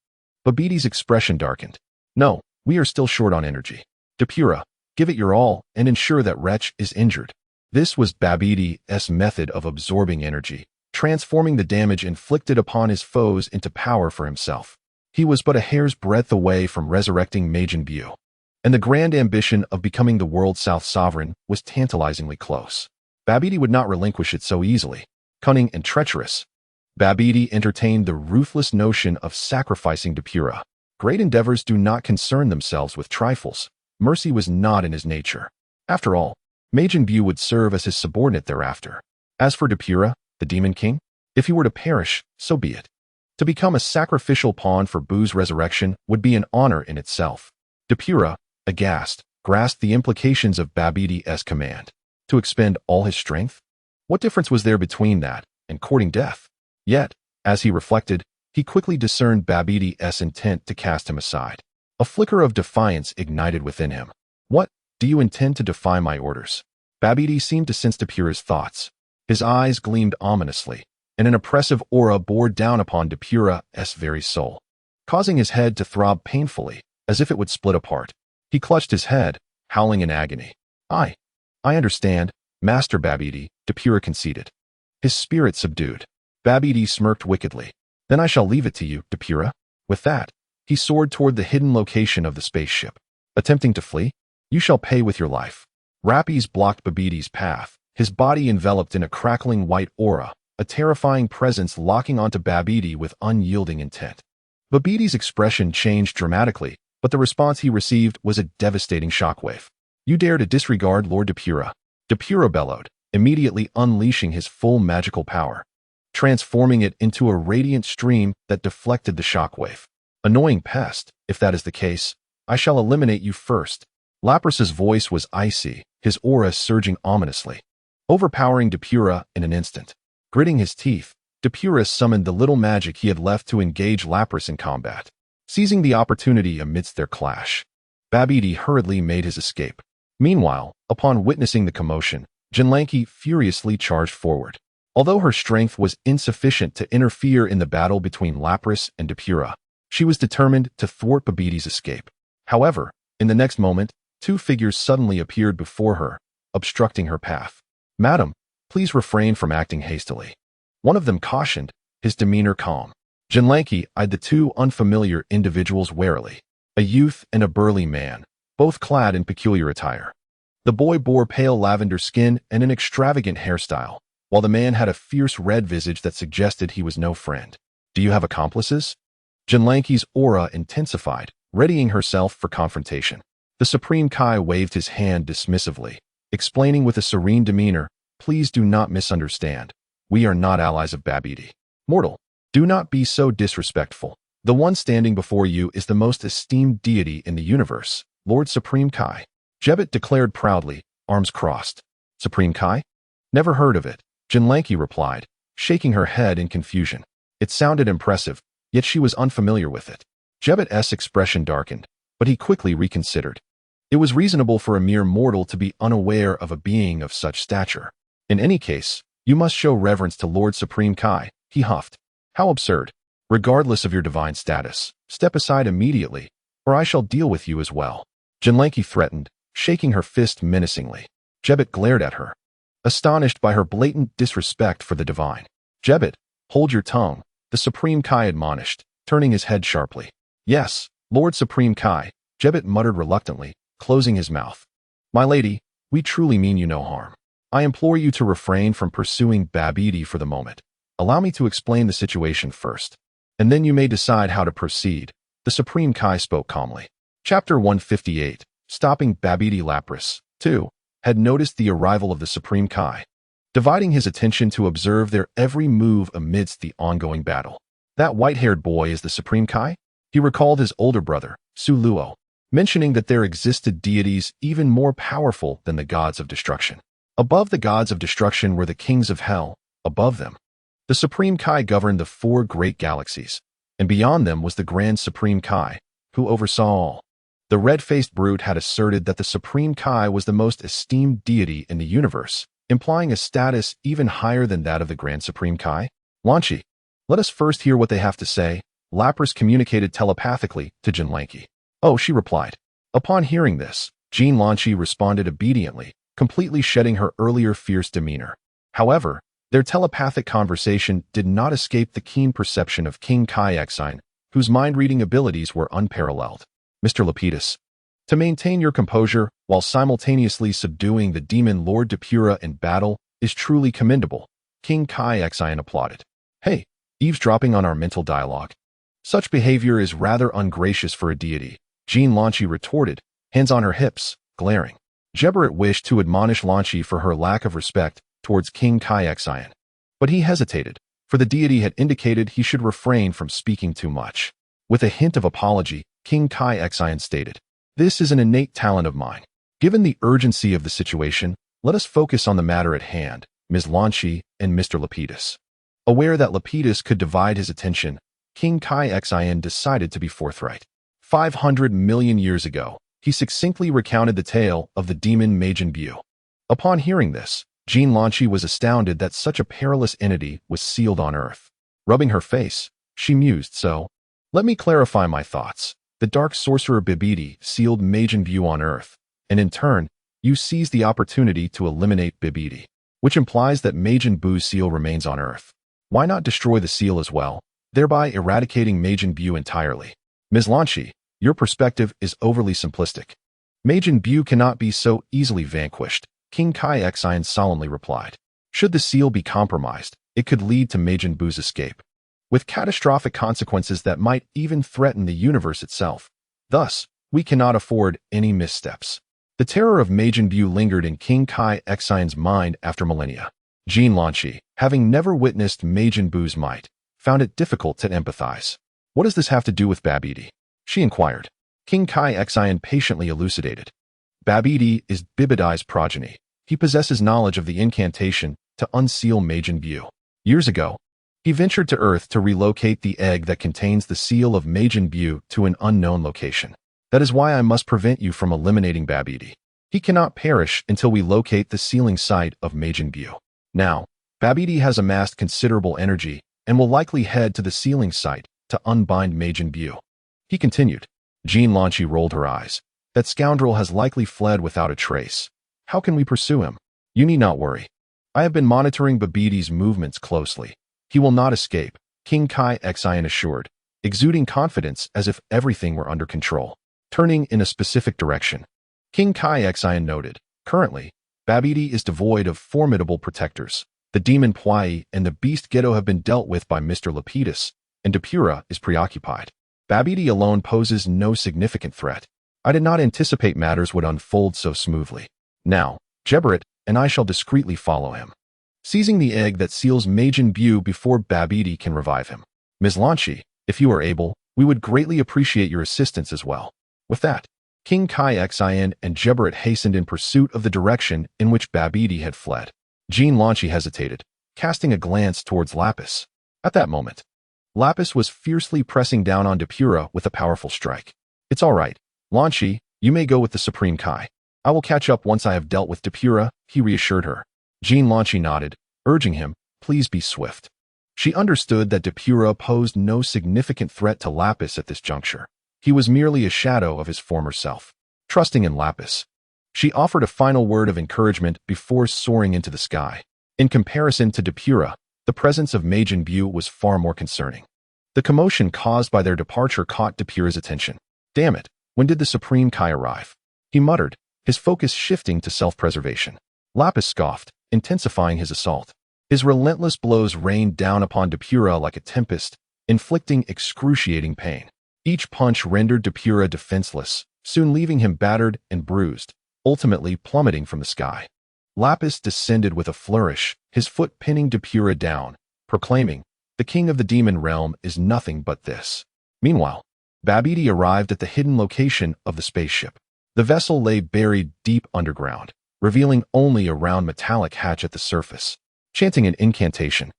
Babidi's expression darkened. No, we are still short on energy. Depura, give it your all and ensure that wretch is injured. This was Babidi's method of absorbing energy, transforming the damage inflicted upon his foes into power for himself. He was but a hair's breadth away from resurrecting Majin Buu, and the grand ambition of becoming the world's South Sovereign was tantalizingly close. Babidi would not relinquish it so easily. Cunning and treacherous, Babidi entertained the ruthless notion of sacrificing Depura. Great endeavors do not concern themselves with trifles. Mercy was not in his nature. After all, Majin Buu would serve as his subordinate thereafter. As for Depura, the Demon King, if he were to perish, so be it. To become a sacrificial pawn for Buu's resurrection would be an honor in itself. Depura, aghast, grasped the implications of Babidi's command. To expend all his strength? What difference was there between that and courting death? Yet, as he reflected, he quickly discerned Babidi's intent to cast him aside. A flicker of defiance ignited within him. What? Do you intend to defy my orders? Babidi seemed to sense Depura's thoughts. His eyes gleamed ominously, and an oppressive aura bore down upon Depura's very soul, causing his head to throb painfully, as if it would split apart. He clutched his head, howling in agony. I understand, Master Babidi, Depura conceded, his spirit subdued. Babidi smirked wickedly. Then I shall leave it to you, Depura. With that, he soared toward the hidden location of the spaceship. Attempting to flee? You shall pay with your life. Rappies blocked Babidi's path, his body enveloped in a crackling white aura, a terrifying presence locking onto Babidi with unyielding intent. Babidi's expression changed dramatically, but the response he received was a devastating shockwave. You dare to disregard Lord Depura? Depura bellowed, immediately unleashing his full magical power, transforming it into a radiant stream that deflected the shockwave. Annoying pest, if that is the case, I shall eliminate you first. Lapras's voice was icy, his aura surging ominously, overpowering Depura in an instant. Gritting his teeth, Depura summoned the little magic he had left to engage Lapras in combat, seizing the opportunity amidst their clash. Babidi hurriedly made his escape. Meanwhile, upon witnessing the commotion, Jinlanki furiously charged forward. Although her strength was insufficient to interfere in the battle between Lapras and Depura, she was determined to thwart Babidi's escape. However, in the next moment, two figures suddenly appeared before her, obstructing her path. "Madam, please refrain from acting hastily," one of them cautioned, his demeanor calm. Jinlanki eyed the two unfamiliar individuals warily, a youth and a burly man, both clad in peculiar attire. The boy bore pale lavender skin and an extravagant hairstyle, while the man had a fierce red visage that suggested he was no friend. "Do you have accomplices?" Jinlanki's aura intensified, readying herself for confrontation. The Supreme Kai waved his hand dismissively, explaining with a serene demeanor, "Please do not misunderstand. We are not allies of Babidi. Mortal, do not be so disrespectful. The one standing before you is the most esteemed deity in the universe, Lord Supreme Kai." Jebet declared proudly, arms crossed. "Supreme Kai? Never heard of it," Jinlanki replied, shaking her head in confusion. It sounded impressive, yet she was unfamiliar with it. Jebet's expression darkened, but he quickly reconsidered. It was reasonable for a mere mortal to be unaware of a being of such stature. "In any case, you must show reverence to Lord Supreme Kai," he huffed. "How absurd. Regardless of your divine status, step aside immediately, or I shall deal with you as well," Jinlanki threatened, shaking her fist menacingly. Jebet glared at her, astonished by her blatant disrespect for the divine. "Jebet, hold your tongue," the Supreme Kai admonished, turning his head sharply. "Yes, Lord Supreme Kai," Jebet muttered reluctantly, closing his mouth. "My lady, we truly mean you no harm. I implore you to refrain from pursuing Babidi for the moment. Allow me to explain the situation first, and then you may decide how to proceed," the Supreme Kai spoke calmly. Chapter 158, Stopping Babidi. Lapras, too, had noticed the arrival of the Supreme Kai, dividing his attention to observe their every move amidst the ongoing battle. "That white-haired boy is the Supreme Kai?" He recalled his older brother, Suluo, mentioning that there existed deities even more powerful than the gods of destruction. Above the gods of destruction were the kings of hell. Above them, the Supreme Kai governed the 4 great galaxies, and beyond them was the Grand Supreme Kai, who oversaw all. The red-faced brute had asserted that the Supreme Kai was the most esteemed deity in the universe, implying a status even higher than that of the Grand Supreme Kai. "Lanchi, let us first hear what they have to say," Lapras communicated telepathically to Jinlanki. "Oh," she replied. Upon hearing this, Jean Lanchi responded obediently, completely shedding her earlier fierce demeanor. However, their telepathic conversation did not escape the keen perception of King Kai Exine, whose mind-reading abilities were unparalleled. "Mr. Lapidus, to maintain your composure while simultaneously subduing the demon Lord Depura in battle is truly commendable," King Kai Exine applauded. "Hey, eavesdropping on our mental dialogue. Such behavior is rather ungracious for a deity," Jean Lanchi retorted, hands on her hips, glaring. Jeberet wished to admonish Lanchi for her lack of respect towards King Kai Exine, but he hesitated, for the deity had indicated he should refrain from speaking too much. With a hint of apology, King Kai Exine stated, "This is an innate talent of mine. Given the urgency of the situation, let us focus on the matter at hand, Ms. Lanchi and Mr. Lapidus." Aware that Lapidus could divide his attention, King Kai Exine decided to be forthright. 500 million years ago, he succinctly recounted the tale of the demon Majin Buu. Upon hearing this, Jean Lanchi was astounded that such a perilous entity was sealed on Earth. Rubbing her face, she mused, "So, let me clarify my thoughts. The dark sorcerer Babidi sealed Majin Buu on Earth, and in turn, you seized the opportunity to eliminate Babidi, which implies that Majin Buu's seal remains on Earth. Why not destroy the seal as well, thereby eradicating Majin Buu entirely? Ms. Lanchi, your perspective is overly simplistic. Majin Buu cannot be so easily vanquished," King Kai Exine solemnly replied. "Should the seal be compromised, it could lead to Majin Buu's escape, with catastrophic consequences that might even threaten the universe itself. Thus, we cannot afford any missteps." The terror of Majin Buu lingered in King Kai Exine's mind after millennia. Jean Lanchi, having never witnessed Majin Buu's might, found it difficult to empathize. "What does this have to do with Babidi?" she inquired. King Kai Exine patiently elucidated. Babidi is Bibidai's progeny. He possesses knowledge of the incantation to unseal Majin Buu. Years ago, he ventured to Earth to relocate the egg that contains the seal of Majin Buu to an unknown location. That is why I must prevent you from eliminating Babidi. He cannot perish until we locate the sealing site of Majin Buu. Now, Babidi has amassed considerable energy and will likely head to the sealing site to unbind Majin Buu. He continued. Jean Lanchi rolled her eyes. That scoundrel has likely fled without a trace. How can we pursue him? You need not worry. I have been monitoring Babidi's movements closely. He will not escape, King Kai Xian assured, exuding confidence as if everything were under control. Turning in a specific direction, King Kai Xian noted, currently, Babidi is devoid of formidable protectors. The demon Pwai and the beast Gedo have been dealt with by Mr. Lapidus, and Depura is preoccupied. Babidi alone poses no significant threat. I did not anticipate matters would unfold so smoothly. Now, Geberit and I shall discreetly follow him, seizing the egg that seals Majin Buu before Babidi can revive him. Ms. Lanchi, if you are able, we would greatly appreciate your assistance as well. With that, King Kai Xian and Geberit hastened in pursuit of the direction in which Babidi had fled. Jean Lanchi hesitated, casting a glance towards Lapis. At that moment, Lapis was fiercely pressing down on Depura with a powerful strike. It's all right, Lanchi, you may go with the Supreme Kai. I will catch up once I have dealt with Depura, he reassured her. Jean Lanchi nodded, urging him, please be swift. She understood that Depura posed no significant threat to Lapis at this juncture. He was merely a shadow of his former self. Trusting in Lapis, she offered a final word of encouragement before soaring into the sky. In comparison to Depura, the presence of Majin Buu was far more concerning. The commotion caused by their departure caught Depura's attention. Damn it, when did the Supreme Kai arrive? He muttered, his focus shifting to self-preservation. Lapis scoffed, intensifying his assault. His relentless blows rained down upon Depura like a tempest, inflicting excruciating pain. Each punch rendered Depura defenseless, soon leaving him battered and bruised, ultimately plummeting from the sky. Lapis descended with a flourish, his foot pinning Depura down, proclaiming, the king of the demon realm is nothing but this. Meanwhile, Babidi arrived at the hidden location of the spaceship. The vessel lay buried deep underground, revealing only a round metallic hatch at the surface. Chanting an incantation,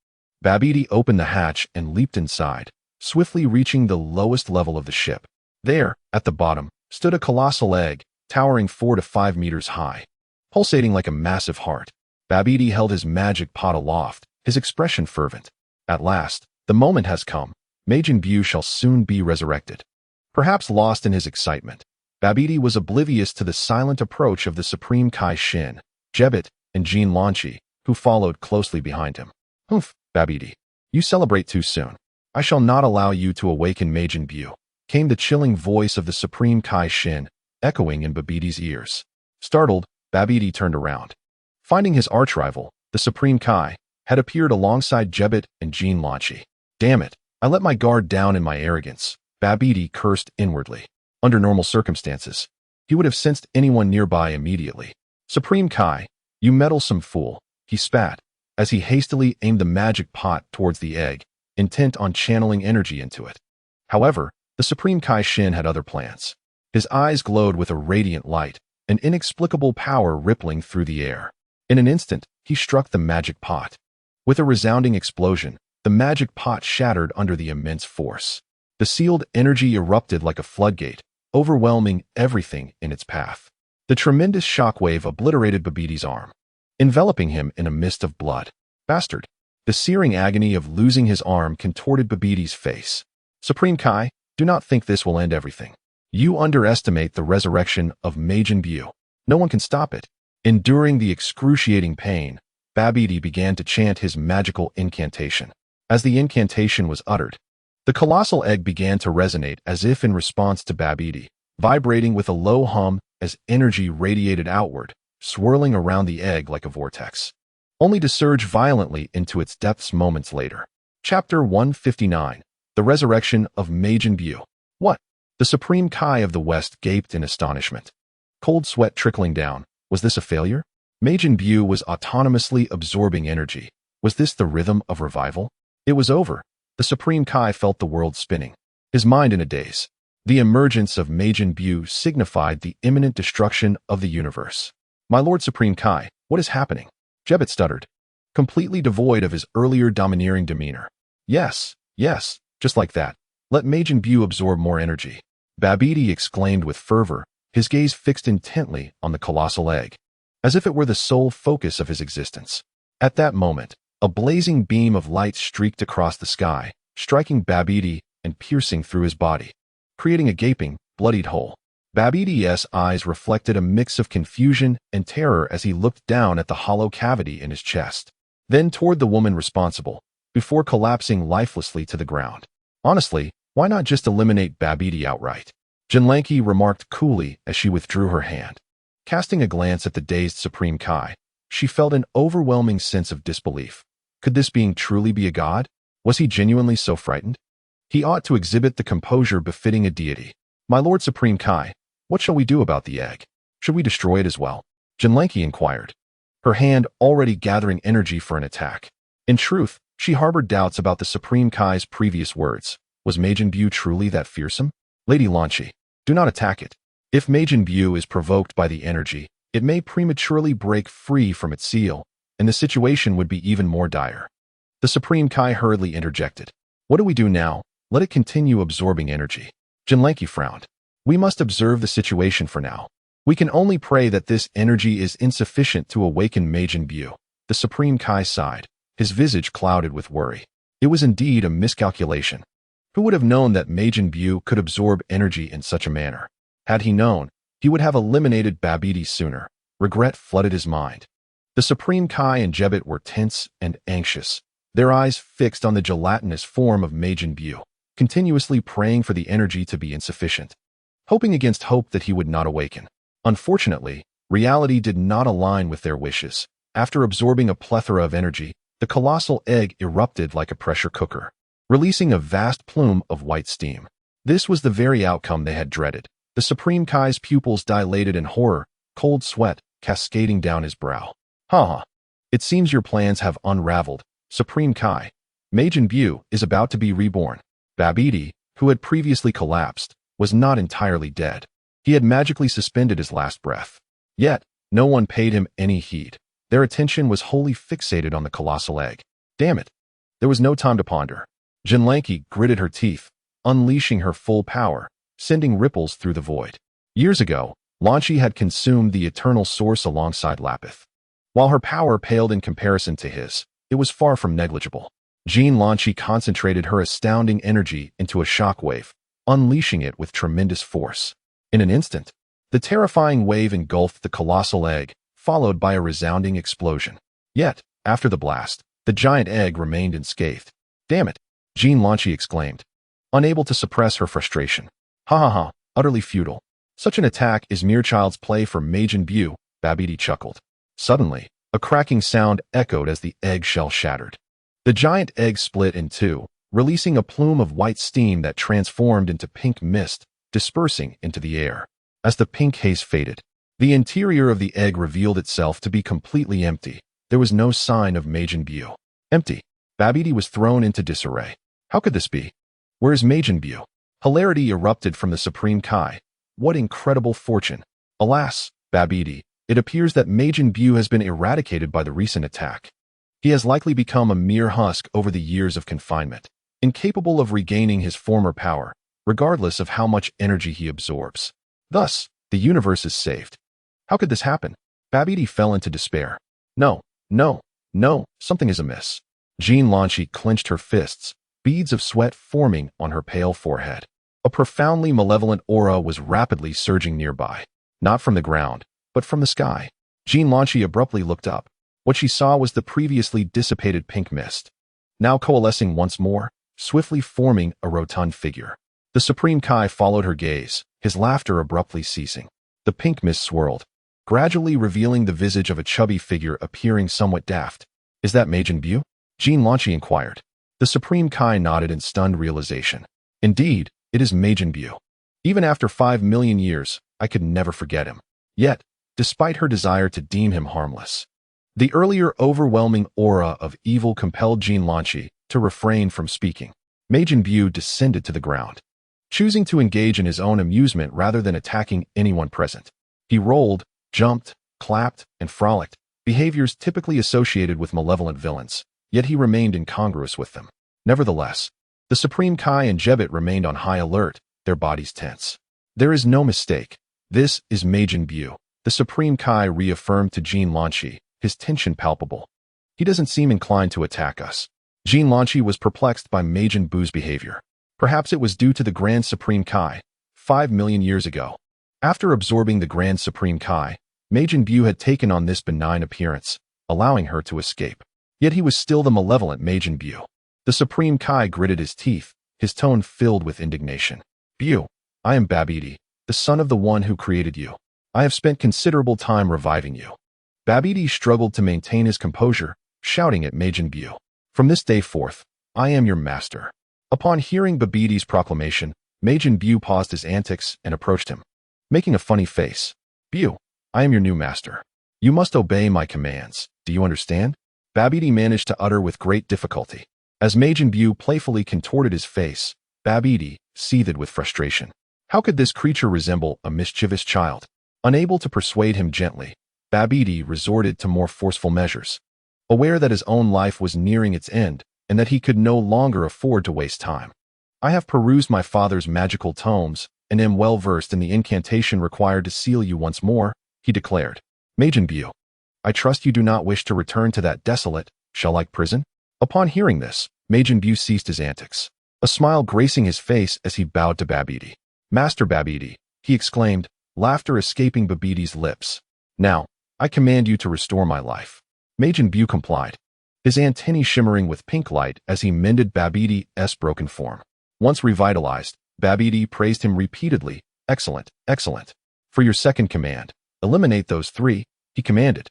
Babidi opened the hatch and leaped inside, swiftly reaching the lowest level of the ship. There, at the bottom, stood a colossal egg, towering 4 to 5 meters high. Pulsating like a massive heart, Babidi held his magic pot aloft, his expression fervent. At last, the moment has come. Majin Buu shall soon be resurrected. Perhaps lost in his excitement, Babidi was oblivious to the silent approach of the Supreme Kai Shin, Jebit, and Jean Lanchi, who followed closely behind him. Humph, Babidi. You celebrate too soon. I shall not allow you to awaken Majin Buu, came the chilling voice of the Supreme Kai Shin, echoing in Babidi's ears. Startled, Babidi turned around. Finding his archrival, the Supreme Kai, had appeared alongside Jebit and Jean Lanchi. Damn it, I let my guard down in my arrogance, Babidi cursed inwardly. Under normal circumstances, he would have sensed anyone nearby immediately. Supreme Kai, you meddlesome fool, he spat, as he hastily aimed the magic pot towards the egg, intent on channeling energy into it. However, the Supreme Kai Shin had other plans. His eyes glowed with a radiant light, an inexplicable power rippling through the air. In an instant, he struck the magic pot. With a resounding explosion, the magic pot shattered under the immense force. The sealed energy erupted like a floodgate, overwhelming everything in its path. The tremendous shockwave obliterated Babidi's arm, enveloping him in a mist of blood. Bastard! The searing agony of losing his arm contorted Babidi's face. Supreme Kai, do not think this will end everything. You underestimate the resurrection of Majin Buu. No one can stop it. Enduring the excruciating pain, Babidi began to chant his magical incantation. As the incantation was uttered, the colossal egg began to resonate as if in response to Babidi, vibrating with a low hum as energy radiated outward, swirling around the egg like a vortex, only to surge violently into its depths moments later. Chapter 159, The Resurrection of Majin Buu. What? The Supreme Kai of the West gaped in astonishment. Cold sweat trickling down. Was this a failure? Majin Buu was autonomously absorbing energy. Was this the rhythm of revival? It was over. The Supreme Kai felt the world spinning, his mind in a daze. The emergence of Majin Buu signified the imminent destruction of the universe. "My Lord Supreme Kai, what is happening?" Jebbet stuttered, completely devoid of his earlier domineering demeanor. Yes, just like that. Let Majin Buu absorb more energy," Babidi exclaimed with fervor, his gaze fixed intently on the colossal egg, as if it were the sole focus of his existence. At that moment, a blazing beam of light streaked across the sky, striking Babidi and piercing through his body, creating a gaping, bloodied hole. Babidi's eyes reflected a mix of confusion and terror as he looked down at the hollow cavity in his chest, then toward the woman responsible, before collapsing lifelessly to the ground. Honestly, why not just eliminate Babidi outright? Jinlanki remarked coolly as she withdrew her hand. Casting a glance at the dazed Supreme Kai, she felt an overwhelming sense of disbelief. Could this being truly be a god? Was he genuinely so frightened? He ought to exhibit the composure befitting a deity. "My Lord Supreme Kai, what shall we do about the egg? Should we destroy it as well?" Jinlanki inquired, her hand already gathering energy for an attack. In truth, she harbored doubts about the Supreme Kai's previous words. Was Majin Buu truly that fearsome? "Lady Lanchi, do not attack it. If Majin Buu is provoked by the energy, it may prematurely break free from its seal, and the situation would be even more dire." The Supreme Kai hurriedly interjected. "What do we do now? Let it continue absorbing energy." Jinlanki frowned. "We must observe the situation for now. We can only pray that this energy is insufficient to awaken Majin Buu." The Supreme Kai sighed, his visage clouded with worry. It was indeed a miscalculation. Who would have known that Majin Buu could absorb energy in such a manner? Had he known, he would have eliminated Babidi sooner. Regret flooded his mind. The Supreme Kai and Jebbet were tense and anxious, their eyes fixed on the gelatinous form of Majin Buu, continuously praying for the energy to be insufficient, hoping against hope that he would not awaken. Unfortunately, reality did not align with their wishes. After absorbing a plethora of energy, the colossal egg erupted like a pressure cooker, releasing a vast plume of white steam. This was the very outcome they had dreaded. The Supreme Kai's pupils dilated in horror, cold sweat cascading down his brow. "Ha! It seems your plans have unraveled, Supreme Kai. Majin Buu is about to be reborn." Babidi, who had previously collapsed, was not entirely dead. He had magically suspended his last breath. Yet, no one paid him any heed. Their attention was wholly fixated on the colossal egg. Damn it! There was no time to ponder. Jinlanki gritted her teeth, unleashing her full power, sending ripples through the void. Years ago, Lanchi had consumed the eternal source alongside Lapith. While her power paled in comparison to his, it was far from negligible. Jean Lanchi concentrated her astounding energy into a shockwave, unleashing it with tremendous force. In an instant, the terrifying wave engulfed the colossal egg, followed by a resounding explosion. Yet, after the blast, the giant egg remained unscathed. "Damn it!" Jean Lanchi exclaimed, unable to suppress her frustration. "Ha, utterly futile. Such an attack is mere child's play for Majin Buu," Babidi chuckled. Suddenly, a cracking sound echoed as the egg shell shattered. The giant egg split in two, releasing a plume of white steam that transformed into pink mist, dispersing into the air. As the pink haze faded, the interior of the egg revealed itself to be completely empty. There was no sign of Majin Buu. Empty. Babidi was thrown into disarray. How could this be? Where is Majin Buu? Hilarity erupted from the Supreme Kai. What incredible fortune! Alas, Babidi, it appears that Majin Buu has been eradicated by the recent attack. He has likely become a mere husk over the years of confinement, incapable of regaining his former power, regardless of how much energy he absorbs. Thus, the universe is saved. How could this happen? Babidi fell into despair. No, something is amiss. Jean Lanchi clenched her fists, beads of sweat forming on her pale forehead. A profoundly malevolent aura was rapidly surging nearby, not from the ground, but from the sky. Jean Lanchi abruptly looked up. What she saw was the previously dissipated pink mist, now coalescing once more, swiftly forming a rotund figure. The Supreme Kai followed her gaze, his laughter abruptly ceasing. The pink mist swirled, gradually revealing the visage of a chubby figure appearing somewhat daft. "Is that Majin Buu?" Jean Lanchi inquired. The Supreme Kai nodded in stunned realization. "Indeed, it is Majin Buu. Even after 5 million years, I could never forget him." Yet, despite her desire to deem him harmless, the earlier overwhelming aura of evil compelled Jean Lanchi to refrain from speaking. Majin Buu descended to the ground, choosing to engage in his own amusement rather than attacking anyone present. He rolled, jumped, clapped, and frolicked, behaviors typically associated with malevolent villains, yet he remained incongruous with them. Nevertheless, the Supreme Kai and Jebbet remained on high alert, their bodies tense. There is no mistake. This is Majin Buu. The Supreme Kai reaffirmed to Jean Lanchi, his tension palpable. He doesn't seem inclined to attack us. Jean Lanchi was perplexed by Majin Buu's behavior. Perhaps it was due to the Grand Supreme Kai, 5 million years ago. After absorbing the Grand Supreme Kai, Majin Buu had taken on this benign appearance, allowing her to escape. Yet he was still the malevolent Majin Buu. The Supreme Kai gritted his teeth, his tone filled with indignation. Buu, I am Babidi, the son of the one who created you. I have spent considerable time reviving you. Babidi struggled to maintain his composure, shouting at Majin Buu. From this day forth, I am your master. Upon hearing Babidi's proclamation, Majin Buu paused his antics and approached him, making a funny face. Buu, I am your new master. You must obey my commands. Do you understand? Babidi managed to utter with great difficulty. As Majin Buu playfully contorted his face, Babidi seethed with frustration. How could this creature resemble a mischievous child? Unable to persuade him gently, Babidi resorted to more forceful measures. Aware that his own life was nearing its end and that he could no longer afford to waste time. I have perused my father's magical tomes and am well versed in the incantation required to seal you once more, he declared. Majin Buu, I trust you do not wish to return to that desolate, shell-like prison? Upon hearing this, Majin Buu ceased his antics, a smile gracing his face as he bowed to Babidi. Master Babidi, he exclaimed, laughter escaping Babidi's lips. Now, I command you to restore my life. Majin Buu complied, his antennae shimmering with pink light as he mended Babidi's broken form. Once revitalized, Babidi praised him repeatedly. Excellent, excellent. For your second command, eliminate those three, he commanded,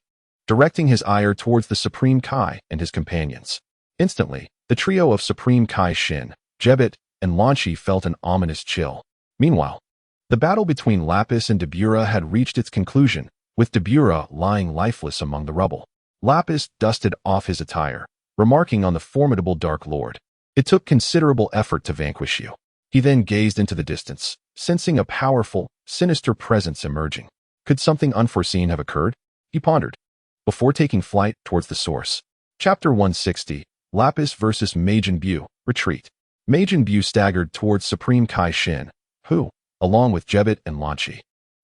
directing his ire towards the Supreme Kai and his companions. Instantly, the trio of Supreme Kai Shin, Jebbet, and Lanchi felt an ominous chill. Meanwhile, the battle between Lapis and Dabura had reached its conclusion, with Dabura lying lifeless among the rubble. Lapis dusted off his attire, remarking on the formidable Dark Lord. It took considerable effort to vanquish you. He then gazed into the distance, sensing a powerful, sinister presence emerging. Could something unforeseen have occurred? He pondered, before taking flight towards the source. Chapter 160, Lapis vs. Majin Buu, Retreat. Majin Buu staggered towards Supreme Kai Shin, who, along with Jebbet and Lanchi,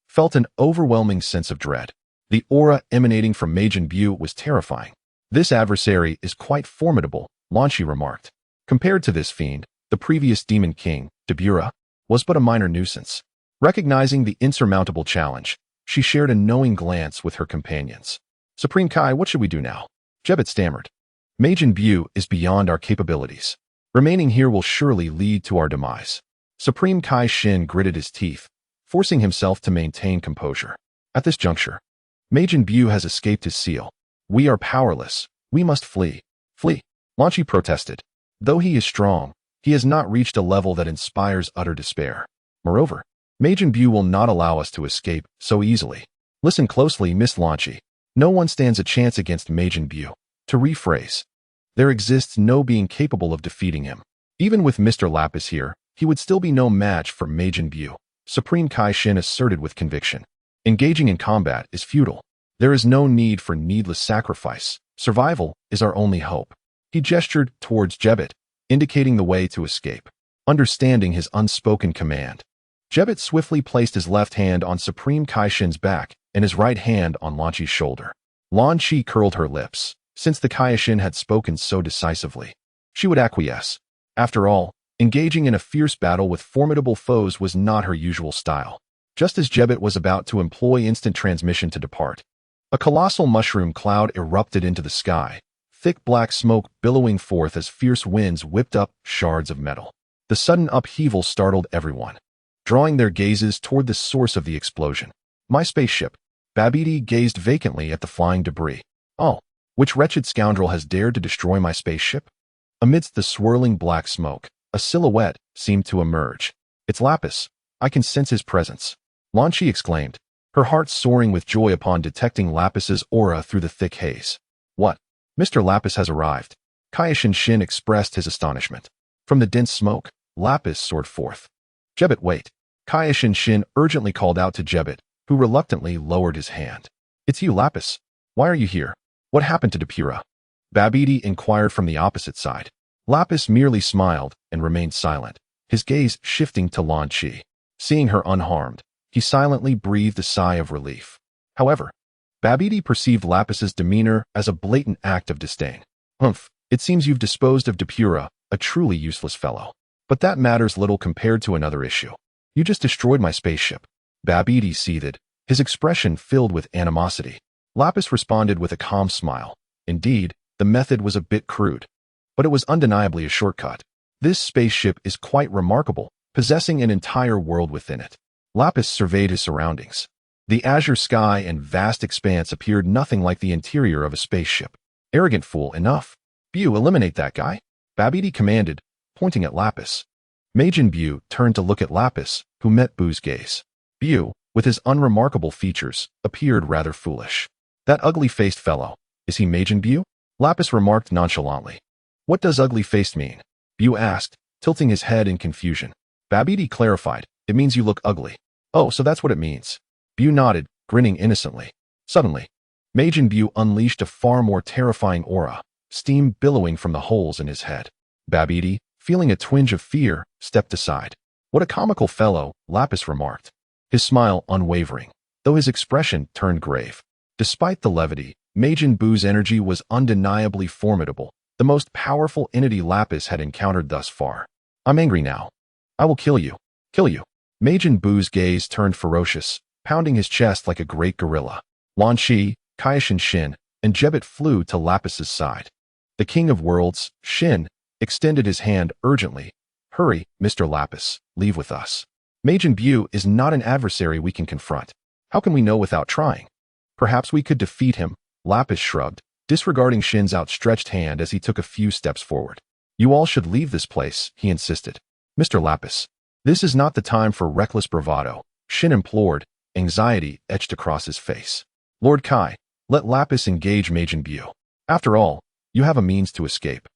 felt an overwhelming sense of dread. The aura emanating from Majin Buu was terrifying. This adversary is quite formidable, Lanchi remarked. Compared to this fiend, the previous Demon King, Dabura, was but a minor nuisance. Recognizing the insurmountable challenge, she shared a knowing glance with her companions. Supreme Kai, what should we do now? Jebbet stammered. Majin Buu is beyond our capabilities. Remaining here will surely lead to our demise. Supreme Kai Shin gritted his teeth, forcing himself to maintain composure. At this juncture, Majin Buu has escaped his seal. We are powerless. We must flee. Flee. Lanchi protested. Though he is strong, he has not reached a level that inspires utter despair. Moreover, Majin Buu will not allow us to escape so easily. Listen closely, Miss Lanchi. No one stands a chance against Majin Buu. To rephrase, there exists no being capable of defeating him. Even with Mr. Lapis here, he would still be no match for Majin Buu, Supreme Kai Shin asserted with conviction. Engaging in combat is futile. There is no need for needless sacrifice. Survival is our only hope. He gestured towards Jebbet, indicating the way to escape. Understanding his unspoken command, Jebbet swiftly placed his left hand on Supreme Kai Shin's back and his right hand on Lanchi's shoulder. Lanchi curled her lips. Since the Kaioshin had spoken so decisively, she would acquiesce. After all, engaging in a fierce battle with formidable foes was not her usual style. Just as Jebbet was about to employ instant transmission to depart, a colossal mushroom cloud erupted into the sky, thick black smoke billowing forth as fierce winds whipped up shards of metal. The sudden upheaval startled everyone, drawing their gazes toward the source of the explosion. My spaceship. Babidi gazed vacantly at the flying debris. Oh. Which wretched scoundrel has dared to destroy my spaceship? Amidst the swirling black smoke, a silhouette seemed to emerge. It's Lapis. I can sense his presence. Lanchi exclaimed, her heart soaring with joy upon detecting Lapis's aura through the thick haze. What? Mr. Lapis has arrived. Kaioshin Shin expressed his astonishment. From the dense smoke, Lapis soared forth. Jebet, wait. Kaish and Shin urgently called out to Jebet, who reluctantly lowered his hand. It's you, Lapis. Why are you here? What happened to Depura? Babidi inquired from the opposite side. Lapis merely smiled and remained silent, his gaze shifting to Lan Chi. Seeing her unharmed, he silently breathed a sigh of relief. However, Babidi perceived Lapis's demeanor as a blatant act of disdain. Humph, it seems you've disposed of Depura, a truly useless fellow. But that matters little compared to another issue. You just destroyed my spaceship. Babidi seethed, his expression filled with animosity. Lapis responded with a calm smile. Indeed, the method was a bit crude, but it was undeniably a shortcut. This spaceship is quite remarkable, possessing an entire world within it. Lapis surveyed his surroundings. The azure sky and vast expanse appeared nothing like the interior of a spaceship. Arrogant fool, enough. Bu, eliminate that guy, Babidi commanded, pointing at Lapis. Majin Bu turned to look at Lapis, who met Bu's gaze. Bu, with his unremarkable features, appeared rather foolish. That ugly-faced fellow, is he Majin Bu? Lapis remarked nonchalantly. What does ugly-faced mean? Bu asked, tilting his head in confusion. Babidi clarified, it means you look ugly. Oh, so that's what it means. Bu nodded, grinning innocently. Suddenly, Majin Bu unleashed a far more terrifying aura, steam billowing from the holes in his head. Babidi, feeling a twinge of fear, stepped aside. What a comical fellow, Lapis remarked, his smile unwavering, though his expression turned grave. Despite the levity, Majin Bu's energy was undeniably formidable, the most powerful entity Lapis had encountered thus far. I'm angry now. I will kill you. Kill you. Majin Bu's gaze turned ferocious, pounding his chest like a great gorilla. Lan Chi, Kaish and Shin, and Jebet flew to Lapis's side. The King of Worlds, Shin, extended his hand urgently. Hurry, Mr. Lapis, leave with us. Majin Bu is not an adversary we can confront. How can we know without trying? Perhaps we could defeat him, Lapis shrugged, disregarding Shin's outstretched hand as he took a few steps forward. You all should leave this place, he insisted. Mr. Lapis, this is not the time for reckless bravado, Shin implored, anxiety etched across his face. Lord Kai, let Lapis engage Majin Bu. After all, you have a means to escape,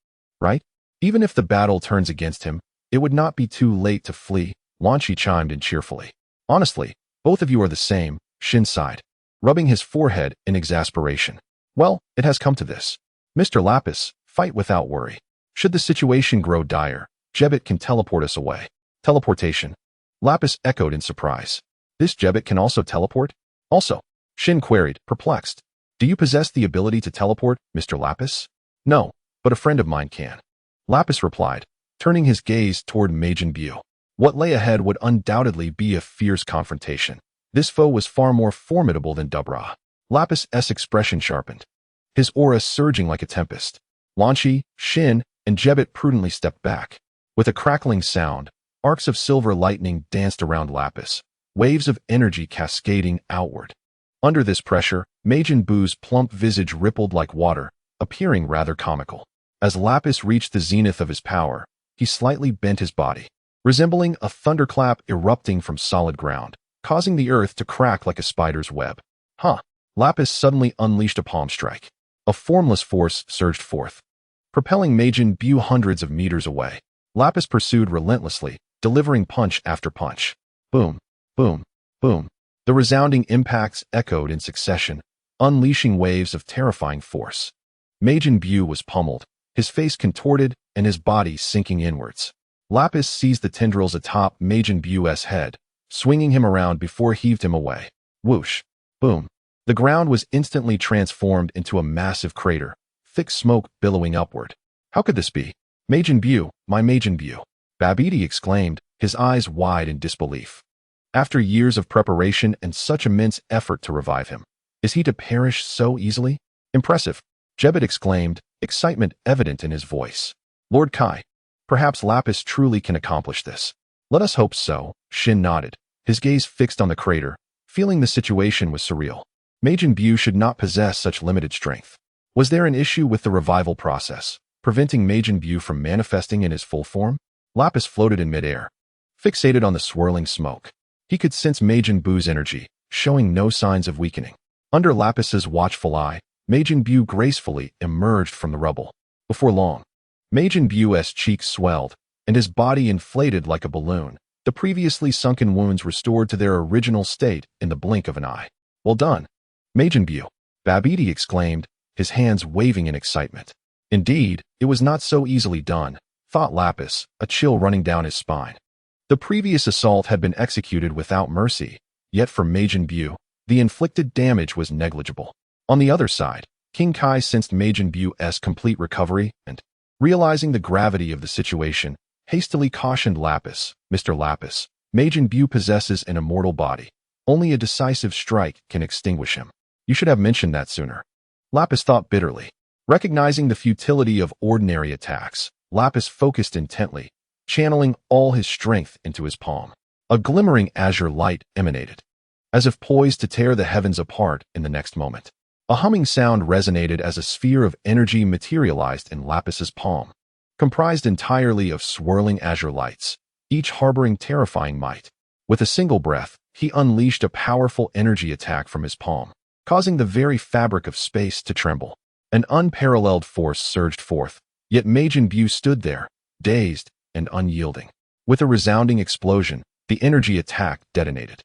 right? Even if the battle turns against him, it would not be too late to flee, Lan Chi chimed in cheerfully. Honestly, both of you are the same, Shin sighed, rubbing his forehead in exasperation. Well, it has come to this. Mr. Lapis, fight without worry. Should the situation grow dire, Jebet can teleport us away. Teleportation. Lapis echoed in surprise. This Jebet can also teleport? Also, Shin queried, perplexed. Do you possess the ability to teleport, Mr. Lapis? No, but a friend of mine can. Lapis replied, turning his gaze toward Majin Bu. What lay ahead would undoubtedly be a fierce confrontation. This foe was far more formidable than Dubra. Lapis's expression sharpened, his aura surging like a tempest. Lan Chi, Shin, and Jebet prudently stepped back. With a crackling sound, arcs of silver lightning danced around Lapis, waves of energy cascading outward. Under this pressure, Majin Bu's plump visage rippled like water, appearing rather comical. As Lapis reached the zenith of his power, he slightly bent his body, resembling a thunderclap erupting from solid ground, causing the earth to crack like a spider's web. Huh! Lapis suddenly unleashed a palm strike. A formless force surged forth, propelling Majin Bu hundreds of meters away. Lapis pursued relentlessly, delivering punch after punch. Boom, boom, boom. The resounding impacts echoed in succession, unleashing waves of terrifying force. Majin Bu was pummeled, his face contorted and his body sinking inwards. Lapis seized the tendrils atop Majin Bu's head, swinging him around before heaved him away. Whoosh, boom. The ground was instantly transformed into a massive crater, thick smoke billowing upward. How could this be? Majin Bu, my Majin Bu, Babidi exclaimed, his eyes wide in disbelief. After years of preparation and such immense effort to revive him, is he to perish so easily? Impressive, Jebet exclaimed, excitement evident in his voice. Lord Kai, perhaps Lapis truly can accomplish this. Let us hope so, Shin nodded, his gaze fixed on the crater, feeling the situation was surreal. Majin Bu should not possess such limited strength. Was there an issue with the revival process, preventing Majin Bu from manifesting in his full form? Lapis floated in midair, fixated on the swirling smoke. He could sense Majin Bu's energy, showing no signs of weakening. Under Lapis's watchful eye, Majin Bu gracefully emerged from the rubble. Before long, Majin Bu's cheeks swelled, and his body inflated like a balloon, the previously sunken wounds restored to their original state in the blink of an eye. Well done, Majin Buu, Babidi exclaimed, his hands waving in excitement. Indeed, it was not so easily done, thought Lapis, a chill running down his spine. The previous assault had been executed without mercy, yet for Majin Buu, the inflicted damage was negligible. On the other side, King Kai sensed Majin Buu's complete recovery and, realizing the gravity of the situation, hastily cautioned Lapis, Mr. Lapis, Majin Buu possesses an immortal body. Only a decisive strike can extinguish him. You should have mentioned that sooner. Lapis thought bitterly. Recognizing the futility of ordinary attacks, Lapis focused intently, channeling all his strength into his palm. A glimmering azure light emanated, as if poised to tear the heavens apart in the next moment. A humming sound resonated as a sphere of energy materialized in Lapis's palm, comprised entirely of swirling azure lights, each harboring terrifying might. With a single breath, he unleashed a powerful energy attack from his palm, causing the very fabric of space to tremble. An unparalleled force surged forth, yet Majin Buu stood there, dazed and unyielding. With a resounding explosion, the energy attack detonated,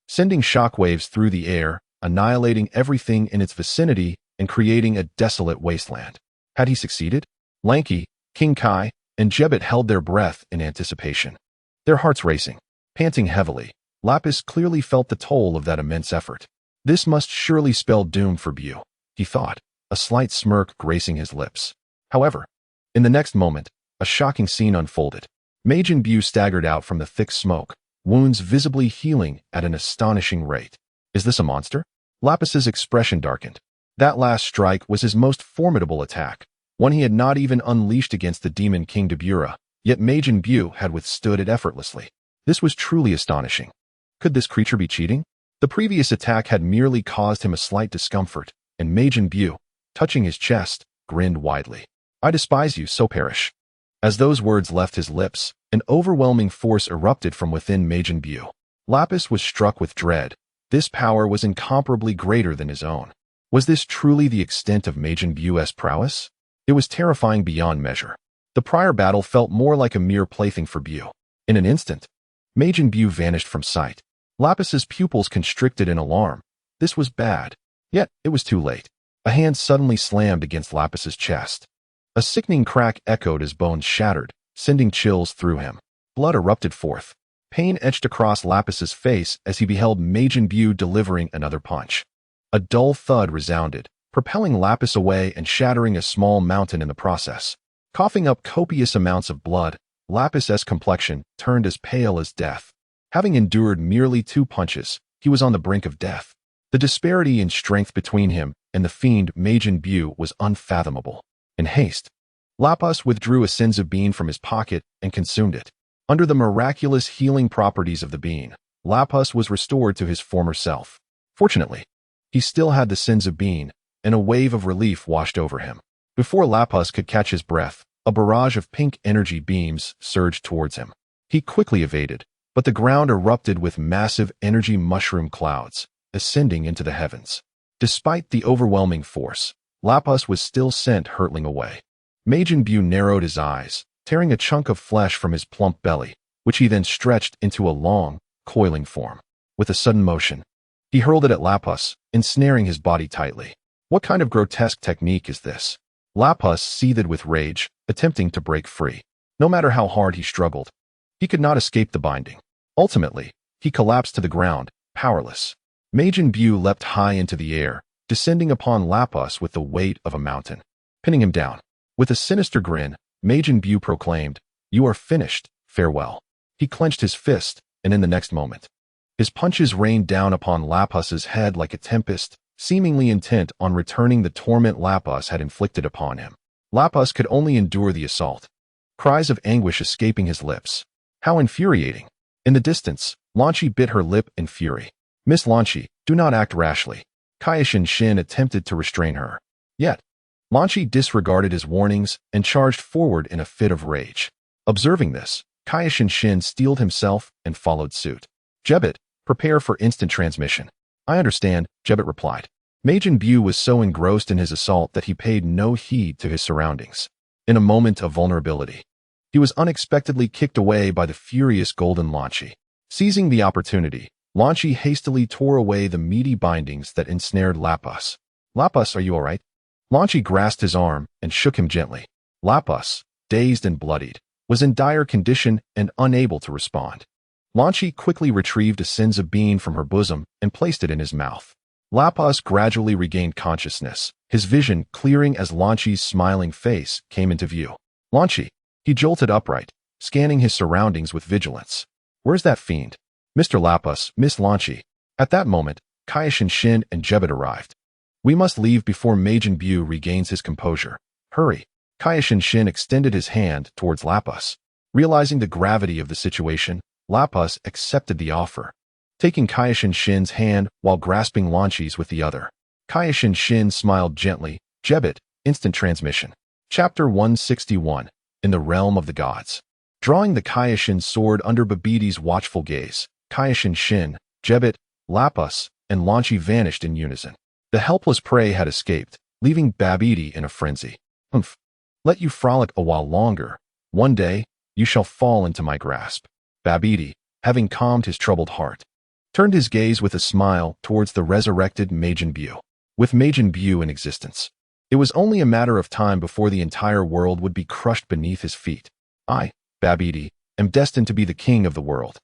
sending shockwaves through the air, annihilating everything in its vicinity and creating a desolate wasteland. Had he succeeded? Lanky, King Kai, and Jebbet held their breath in anticipation. Their hearts racing, panting heavily, Lapis clearly felt the toll of that immense effort. This must surely spell doom for Buu, he thought, a slight smirk gracing his lips. However, in the next moment, a shocking scene unfolded. Majin Buu staggered out from the thick smoke, wounds visibly healing at an astonishing rate. Is this a monster? Lapis's expression darkened. That last strike was his most formidable attack, one he had not even unleashed against the demon King Beerus, yet Majin Buu had withstood it effortlessly. This was truly astonishing. Could this creature be cheating? The previous attack had merely caused him a slight discomfort, and Majin Buu, touching his chest, grinned widely. I despise you, so perish. As those words left his lips, an overwhelming force erupted from within Majin Buu. Lapis was struck with dread. This power was incomparably greater than his own. Was this truly the extent of Majin Buu's prowess? It was terrifying beyond measure. The prior battle felt more like a mere plaything for Buu. In an instant, Majin Buu vanished from sight. Lapis's pupils constricted in alarm. This was bad. Yet, it was too late. A hand suddenly slammed against Lapis's chest. A sickening crack echoed as bones shattered, sending chills through him. Blood erupted forth. Pain etched across Lapis's face as he beheld Majin Buu delivering another punch. A dull thud resounded, propelling Lapis away and shattering a small mountain in the process. Coughing up copious amounts of blood, Lapis's complexion turned as pale as death. Having endured merely 2 punches, he was on the brink of death. The disparity in strength between him and the fiend Majin Buu was unfathomable. In haste, Lapis withdrew a senzu bean from his pocket and consumed it. Under the miraculous healing properties of the bean, Lapis was restored to his former self. Fortunately, he still had the senzu bean, and a wave of relief washed over him. Before Lapis could catch his breath, a barrage of pink energy beams surged towards him. He quickly evaded, but the ground erupted with massive energy mushroom clouds, ascending into the heavens. Despite the overwhelming force, Lapis was still sent hurtling away. Majin Buu narrowed his eyes, tearing a chunk of flesh from his plump belly, which he then stretched into a long, coiling form. With a sudden motion, he hurled it at Lapis, ensnaring his body tightly. What kind of grotesque technique is this? Lapis seethed with rage, attempting to break free. No matter how hard he struggled, he could not escape the binding. Ultimately, he collapsed to the ground, powerless. Majin Buu leapt high into the air, descending upon Lapis with the weight of a mountain, pinning him down. With a sinister grin, Majin Buu proclaimed, "You are finished, farewell." He clenched his fist, and in the next moment, his punches rained down upon Lapis's head like a tempest, seemingly intent on returning the torment Lapis had inflicted upon him. Lapis could only endure the assault, cries of anguish escaping his lips. How infuriating! In the distance, Lanchi bit her lip in fury. "Miss Lanchi, do not act rashly." Kaioshin Shin attempted to restrain her. Yet, Lanchi disregarded his warnings and charged forward in a fit of rage. Observing this, Kaioshin Shin steeled himself and followed suit. "Jebbet, prepare for instant transmission." "I understand," Jebbet replied. Majin Buu was so engrossed in his assault that he paid no heed to his surroundings. In a moment of vulnerability, He was unexpectedly kicked away by the furious golden Lanchi. Seizing the opportunity, Lanchi hastily tore away the meaty bindings that ensnared Lapus. Lapus, are you all right? Lanchi grasped his arm and shook him gently. Lapus, dazed and bloodied, was in dire condition and unable to respond. Lanchi quickly retrieved a senza bean from her bosom and placed it in his mouth. Lapus gradually regained consciousness, his vision clearing as Lanchi's smiling face came into view. Lanchi, he jolted upright, scanning his surroundings with vigilance. Where's that fiend? Mr. Lapus, Miss Lanchi. At that moment, Kaioshin Shin and Jebet arrived. We must leave before Majin Buu regains his composure. Hurry. Kaioshin Shin extended his hand towards Lapus. Realizing the gravity of the situation, Lapus accepted the offer, taking Kaioshin Shin's hand while grasping Lanchi's with the other. Kaioshin Shin smiled gently. Jebet, instant transmission. Chapter 161, In the Realm of the Gods. Drawing the Kaioshin sword under Babiti's watchful gaze, Kaioshin Shin, Jebet, Lapus, and Lanchi vanished in unison. The helpless prey had escaped, leaving Babiti in a frenzy. Humph. Let you frolic a while longer. One day, you shall fall into my grasp. Babiti, having calmed his troubled heart, turned his gaze with a smile towards the resurrected Majin Buu. With Majin Buu in existence, it was only a matter of time before the entire world would be crushed beneath his feet. I, Babiti, am destined to be the king of the world.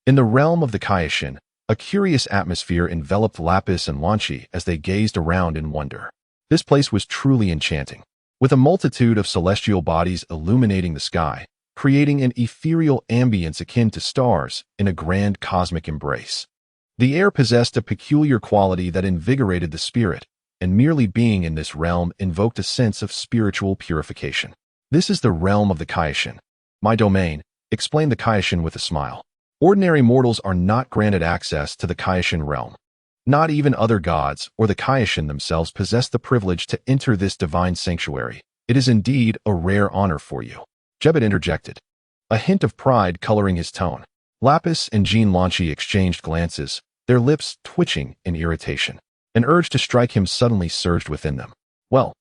In the realm of the Kaioshin, a curious atmosphere enveloped Lapis and Lanchi as they gazed around in wonder. This place was truly enchanting, with a multitude of celestial bodies illuminating the sky, creating an ethereal ambience akin to stars in a grand cosmic embrace. The air possessed a peculiar quality that invigorated the spirit, and merely being in this realm invoked a sense of spiritual purification. This is the realm of the Kaioshin. My domain, explained the Kaioshin with a smile. Ordinary mortals are not granted access to the Kaioshin realm. Not even other gods or the Kaioshin themselves possess the privilege to enter this divine sanctuary. It is indeed a rare honor for you. Jebet interjected, a hint of pride coloring his tone. Lapis and Jean Lanchi exchanged glances, their lips twitching in irritation. An urge to strike him suddenly surged within them. Well,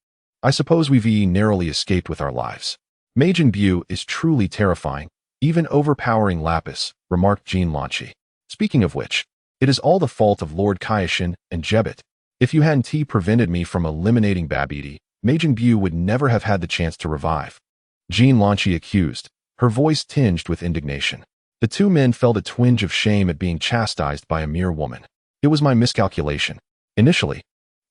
I suppose we've narrowly escaped with our lives. Majin Buu is truly terrifying, even overpowering Lapis, remarked Jean Lanchi. Speaking of which, it is all the fault of Lord Kaioshin and Jebet. If you hadn't prevented me from eliminating Babiti, Majin Buu would never have had the chance to revive. Jean Lanchi accused, her voice tinged with indignation. The two men felt a twinge of shame at being chastised by a mere woman. It was my miscalculation. Initially,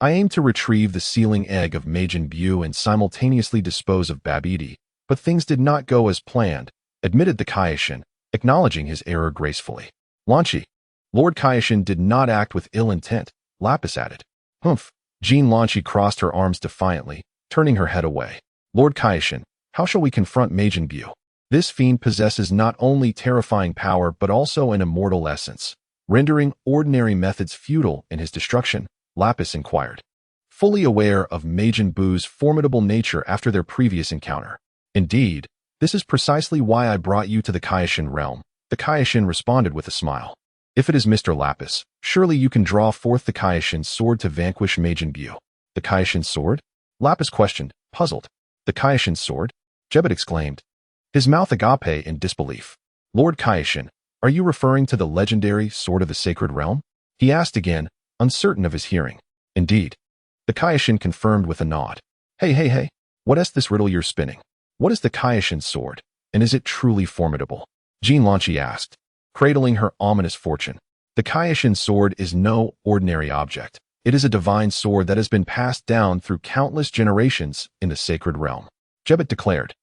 I aimed to retrieve the sealing egg of Majin Buu and simultaneously dispose of Babiti, but things did not go as planned, admitted the Kaioshin, acknowledging his error gracefully. Lanchi, Lord Kaioshin did not act with ill intent, Lapis added. Humph. Jean Lanchi crossed her arms defiantly, turning her head away. Lord Kaioshin, how shall we confront Majin Buu? This fiend possesses not only terrifying power but also an immortal essence, rendering ordinary methods futile in his destruction, Lapis inquired, fully aware of Majin Buu's formidable nature after their previous encounter. Indeed, this is precisely why I brought you to the Kaioshin realm, the Kaioshin responded with a smile. If it is Mr. Lapis, surely you can draw forth the Kaioshin sword to vanquish Majin Buu. The Kaioshin sword? Lapis questioned, puzzled. The Kaioshin sword? Jebet exclaimed, his mouth agape in disbelief. Lord Kaioshin, are you referring to the legendary Sword of the Sacred Realm? He asked again, uncertain of his hearing. Indeed. The Kaioshin confirmed with a nod. Hey, what is this riddle you're spinning? What is the Kaioshin sword, and is it truly formidable? Jean Lanchi asked, cradling her ominous fortune. The Kaioshin sword is no ordinary object. It is a divine sword that has been passed down through countless generations in the sacred realm. Jebet declared.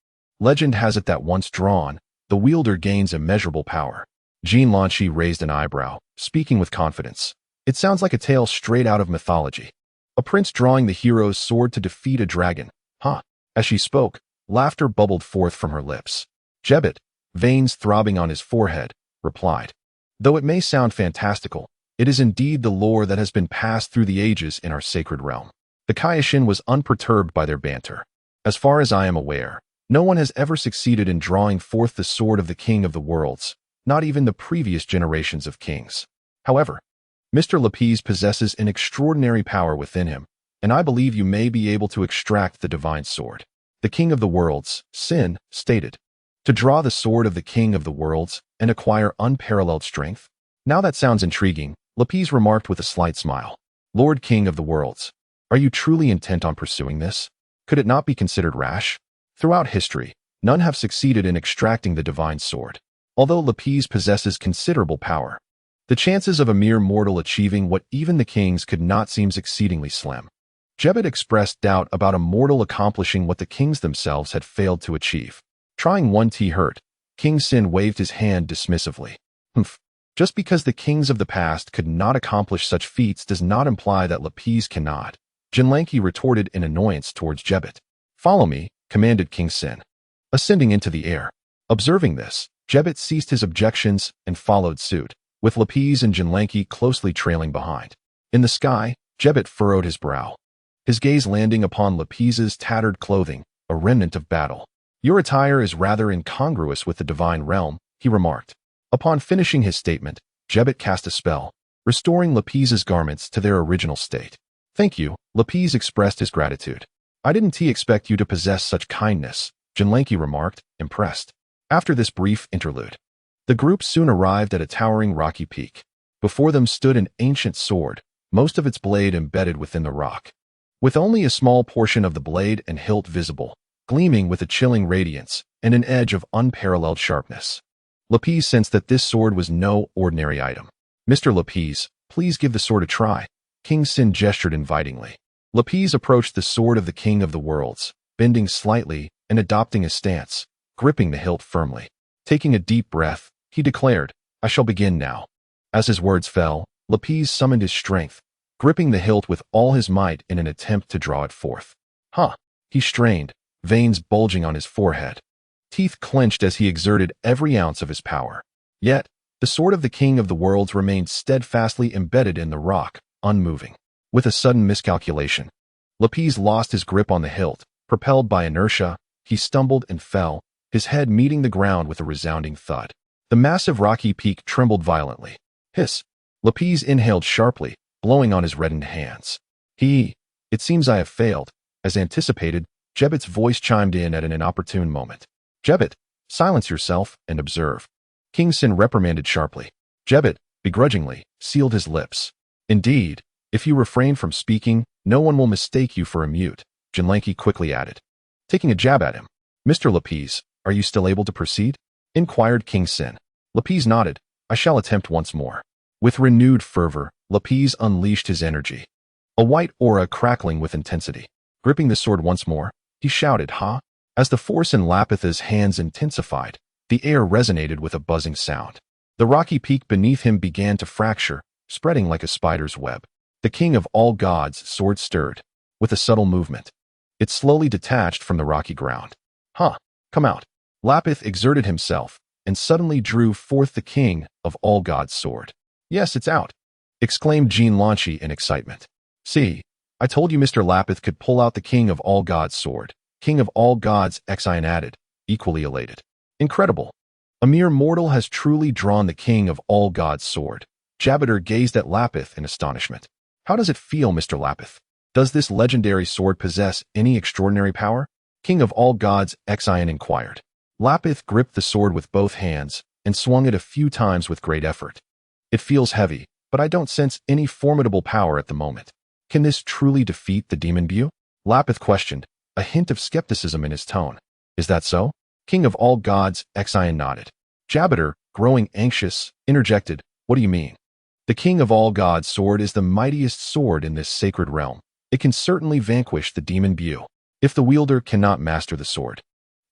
Legend has it that once drawn, the wielder gains immeasurable power. Jean Lanchi raised an eyebrow, speaking with confidence. It sounds like a tale straight out of mythology. A prince drawing the hero's sword to defeat a dragon. Huh. As she spoke, laughter bubbled forth from her lips. Jebet, veins throbbing on his forehead, replied. Though it may sound fantastical, it is indeed the lore that has been passed through the ages in our sacred realm. The Kaioshin was unperturbed by their banter. As far as I am aware, no one has ever succeeded in drawing forth the sword of the king of the worlds, not even the previous generations of kings. However, Mr. Lapis possesses an extraordinary power within him, and I believe you may be able to extract the divine sword. The king of the worlds, Sin, stated. To draw the sword of the king of the worlds and acquire unparalleled strength? Now that sounds intriguing, Lapis remarked with a slight smile. Lord King of the Worlds, are you truly intent on pursuing this? Could it not be considered rash? Throughout history, none have succeeded in extracting the divine sword. Although Lapis possesses considerable power, the chances of a mere mortal achieving what even the kings could not seems exceedingly slim. Jebet expressed doubt about a mortal accomplishing what the kings themselves had failed to achieve. Trying one tea hurt, King Sin waved his hand dismissively. Humph. Just because the kings of the past could not accomplish such feats does not imply that Lapis cannot. Jinlanki retorted in annoyance towards Jebet. Follow me, commanded King Sin, ascending into the air. Observing this, Jebet ceased his objections and followed suit, with Lapis and Jinlanki closely trailing behind. In the sky, Jebet furrowed his brow, his gaze landing upon Lapis's tattered clothing, a remnant of battle. Your attire is rather incongruous with the divine realm, he remarked. Upon finishing his statement, Jebet cast a spell, restoring Lapis's garments to their original state. Thank you, Lapis expressed his gratitude. I didn't expect you to possess such kindness, Jinlanki remarked, impressed. After this brief interlude, the group soon arrived at a towering rocky peak. Before them stood an ancient sword, most of its blade embedded within the rock, with only a small portion of the blade and hilt visible, gleaming with a chilling radiance and an edge of unparalleled sharpness. Lapis sensed that this sword was no ordinary item. Mr. Lapis, please give the sword a try. King Sin gestured invitingly. Lapis approached the sword of the king of the worlds, bending slightly and adopting a stance, gripping the hilt firmly. Taking a deep breath, he declared, I shall begin now. As his words fell, Lapis summoned his strength, gripping the hilt with all his might in an attempt to draw it forth. He strained, veins bulging on his forehead. Teeth clenched as he exerted every ounce of his power. Yet, the sword of the king of the worlds remained steadfastly embedded in the rock, unmoving. With a sudden miscalculation, Lapis lost his grip on the hilt. Propelled by inertia, he stumbled and fell, his head meeting the ground with a resounding thud. The massive rocky peak trembled violently. Hiss! Lapis inhaled sharply, blowing on his reddened hands. It seems I have failed. As anticipated, Jebet's voice chimed in at an inopportune moment. Jebet, silence yourself and observe. King Sin reprimanded sharply. Jebet, begrudgingly, sealed his lips. Indeed, if you refrain from speaking, no one will mistake you for a mute, Jinlanki quickly added, taking a jab at him. Mr. Lapis, are you still able to proceed? Inquired King Sin. Lapis nodded. I shall attempt once more. With renewed fervor, Lapis unleashed his energy, a white aura crackling with intensity. Gripping the sword once more, he shouted, Ha! As the force in Lapith's hands intensified, the air resonated with a buzzing sound. The rocky peak beneath him began to fracture, spreading like a spider's web. The king of all gods' sword stirred. With a subtle movement, it slowly detached from the rocky ground. Come out. Lapith exerted himself, and suddenly drew forth the king of all gods' sword. Yes, it's out, exclaimed Jinlanki in excitement. See, I told you Mr. Lapith could pull out the king of all gods' sword. King of all gods, Xion added, equally elated. Incredible. A mere mortal has truly drawn the king of all gods' sword. Jabber gazed at Lapith in astonishment. How does it feel, Mr. Lapith? Does this legendary sword possess any extraordinary power? King of all gods, Xion inquired. Lapith gripped the sword with both hands and swung it a few times with great effort. It feels heavy, but I don't sense any formidable power at the moment. Can this truly defeat the demon Beerus? Lapith questioned, a hint of skepticism in his tone. Is that so? King of all gods, Xion nodded. Jabber, growing anxious, interjected, what do you mean? The king of all gods' sword is the mightiest sword in this sacred realm. It can certainly vanquish the demon Beerus. If the wielder cannot master the sword,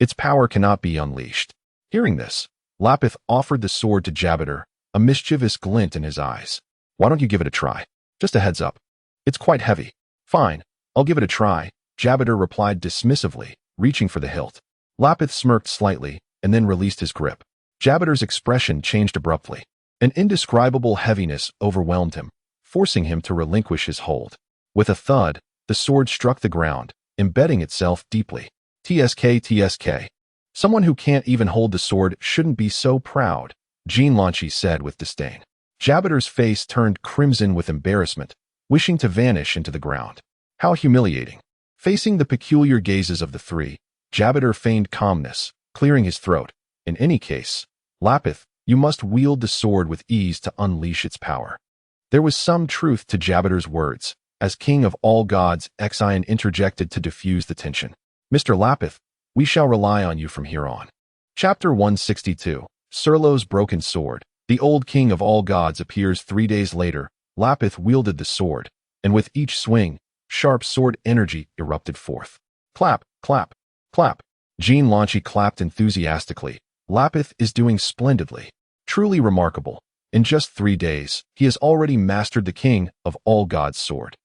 its power cannot be unleashed. Hearing this, Lapith offered the sword to Jabber, a mischievous glint in his eyes. Why don't you give it a try? Just a heads up. It's quite heavy. Fine, I'll give it a try, Jabber replied dismissively, reaching for the hilt. Lapith smirked slightly and then released his grip. Jabber's expression changed abruptly. An indescribable heaviness overwhelmed him, forcing him to relinquish his hold. With a thud, the sword struck the ground, embedding itself deeply. TSK. Someone who can't even hold the sword shouldn't be so proud, Jinlanki said with disdain. Jabber's face turned crimson with embarrassment, wishing to vanish into the ground. How humiliating. Facing the peculiar gazes of the three, Jabber feigned calmness, clearing his throat. In any case, Lapith, you must wield the sword with ease to unleash its power. There was some truth to Jabber's words, as king of all gods, Exion interjected to diffuse the tension. Mr. Lapith, we shall rely on you from here on. Chapter 162, Serlo's Broken Sword. The old king of all gods appears 3 days later. Lapith wielded the sword, and with each swing, sharp sword energy erupted forth. Clap, clap, clap. Jean Lanchi clapped enthusiastically. Lapith is doing splendidly. Truly remarkable. In just 3 days, he has already mastered the king of all gods' sword.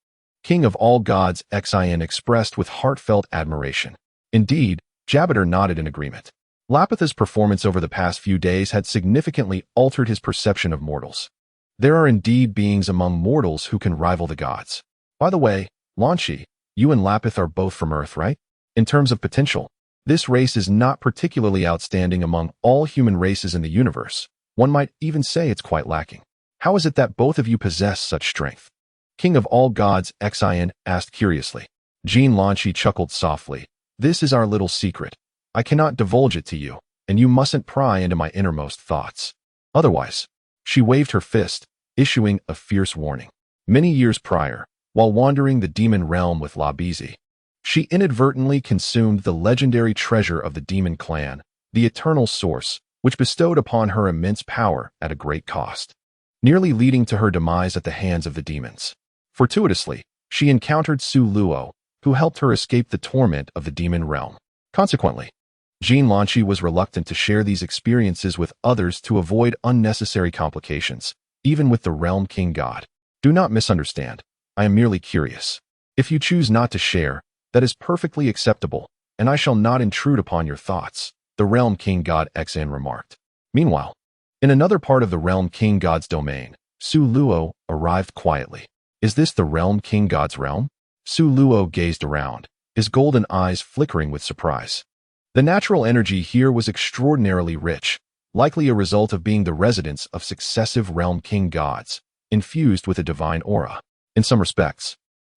King of all gods, Exion expressed with heartfelt admiration. Indeed, Jabber nodded in agreement. Lapith's performance over the past few days had significantly altered his perception of mortals. There are indeed beings among mortals who can rival the gods. By the way, Lanchi, you and Lapith are both from Earth, right? In terms of potential, this race is not particularly outstanding among all human races in the universe. One might even say it's quite lacking. How is it that both of you possess such strength? King of all gods, Exion asked curiously. Jean Lanchi chuckled softly. This is our little secret. I cannot divulge it to you, and you mustn't pry into my innermost thoughts. Otherwise, she waved her fist, issuing a fierce warning. Many years prior, while wandering the demon realm with Labizi, she inadvertently consumed the legendary treasure of the demon clan, the eternal source, which bestowed upon her immense power at a great cost, nearly leading to her demise at the hands of the demons. Fortuitously, she encountered Su Luo, who helped her escape the torment of the demon realm. Consequently, Jean Lanchi was reluctant to share these experiences with others to avoid unnecessary complications, even with the realm king god. Do not misunderstand. I am merely curious. If you choose not to share, that is perfectly acceptable, and I shall not intrude upon your thoughts, the realm king god Exion remarked. Meanwhile, in another part of the realm king god's domain, Su Luo arrived quietly. Is this the realm king god's realm? Su Luo gazed around, his golden eyes flickering with surprise. The natural energy here was extraordinarily rich, likely a result of being the residence of successive realm king gods, infused with a divine aura. In some respects,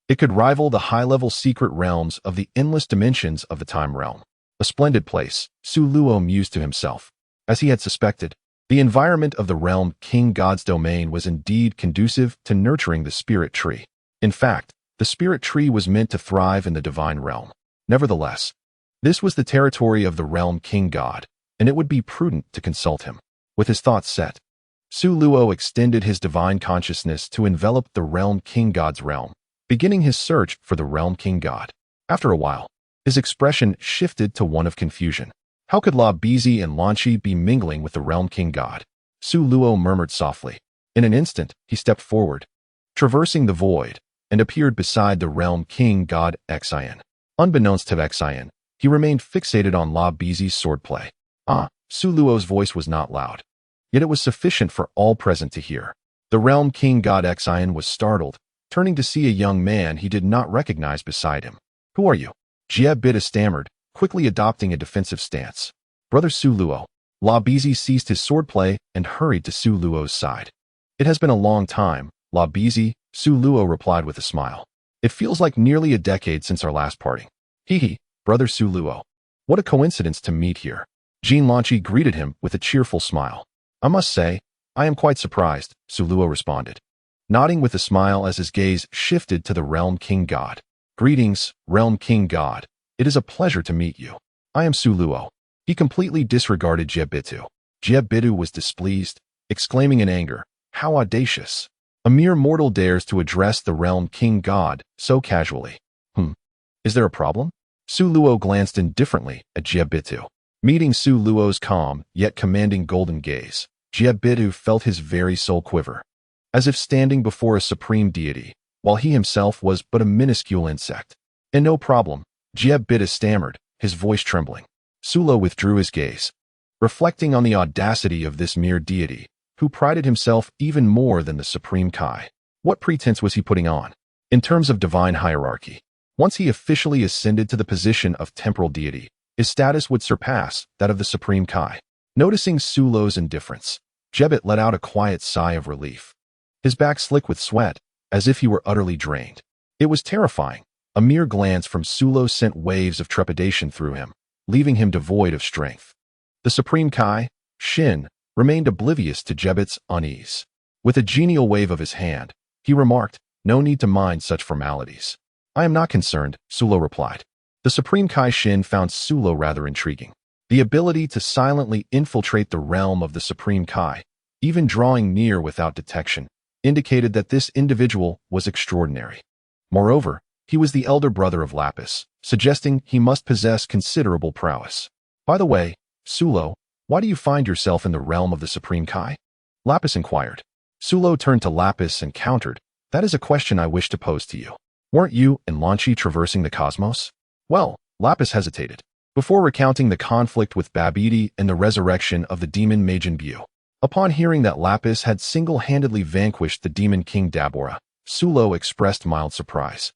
it could rival the high-level secret realms of the endless dimensions of the time realm. A splendid place, Su Luo mused to himself. As he had suspected, the environment of the realm king god's domain was indeed conducive to nurturing the spirit tree. In fact, the spirit tree was meant to thrive in the divine realm. Nevertheless, this was the territory of the realm king god, and it would be prudent to consult him. With his thoughts set, Su Luo extended his divine consciousness to envelop the realm king god's realm, beginning his search for the realm king god. After a while, his expression shifted to one of confusion. How could Labizi and Lanchi be mingling with the realm king god? Su Luo murmured softly. In an instant, he stepped forward, traversing the void, and appeared beside the realm king god Exion. Unbeknownst to Exion, he remained fixated on Labizi's swordplay. Su Luo's voice was not loud, yet it was sufficient for all present to hear. The realm king god Exion was startled, turning to see a young man he did not recognize beside him. Who are you? Jia stammered, quickly adopting a defensive stance. Brother Su Luo. Labizi ceased his swordplay and hurried to Su Luo's side. It has been a long time, Labizi, Su Luo replied with a smile. It feels like nearly a decade since our last parting. Hee, Brother Su Luo. What a coincidence to meet here. Jean Lanchi greeted him with a cheerful smile. I must say, I am quite surprised, Su Luo responded, nodding with a smile as his gaze shifted to the realm king god. Greetings, realm king god. It is a pleasure to meet you. I am Su Luo. He completely disregarded Jebitu. Jebitu was displeased, exclaiming in anger, how audacious. A mere mortal dares to address the realm king god so casually. Is there a problem? Su Luo glanced indifferently at Jebitu. Meeting Su Luo's calm, yet commanding golden gaze, Jebitu felt his very soul quiver, as if standing before a supreme deity, while he himself was but a minuscule insect. And no problem, Jebitu stammered, his voice trembling. Su Luo withdrew his gaze, reflecting on the audacity of this mere deity, who prided himself even more than the supreme Kai. What pretense was he putting on? In terms of divine hierarchy, once he officially ascended to the position of temporal deity, his status would surpass that of the supreme Kai. Noticing Su Luo's indifference, Jebit let out a quiet sigh of relief. His back slick with sweat, as if he were utterly drained. It was terrifying. A mere glance from Su Luo sent waves of trepidation through him, leaving him devoid of strength. The Supreme Kai, Shin, remained oblivious to Jebet's unease. With a genial wave of his hand, he remarked, "No need to mind such formalities." "I am not concerned," Sulo replied. The Supreme Kai Shin found Sulo rather intriguing. The ability to silently infiltrate the realm of the Supreme Kai, even drawing near without detection, indicated that this individual was extraordinary. Moreover, he was the elder brother of Lapis, suggesting he must possess considerable prowess. "By the way, Sulo, why do you find yourself in the realm of the Supreme Kai?" Lapis inquired. Sulo turned to Lapis and countered, "That is a question I wish to pose to you. Weren't you and Lanchi traversing the cosmos?" "Well," Lapis hesitated, before recounting the conflict with Babidi and the resurrection of the demon Majin Buu. Upon hearing that Lapis had single-handedly vanquished the demon king Dabura, Sulo expressed mild surprise.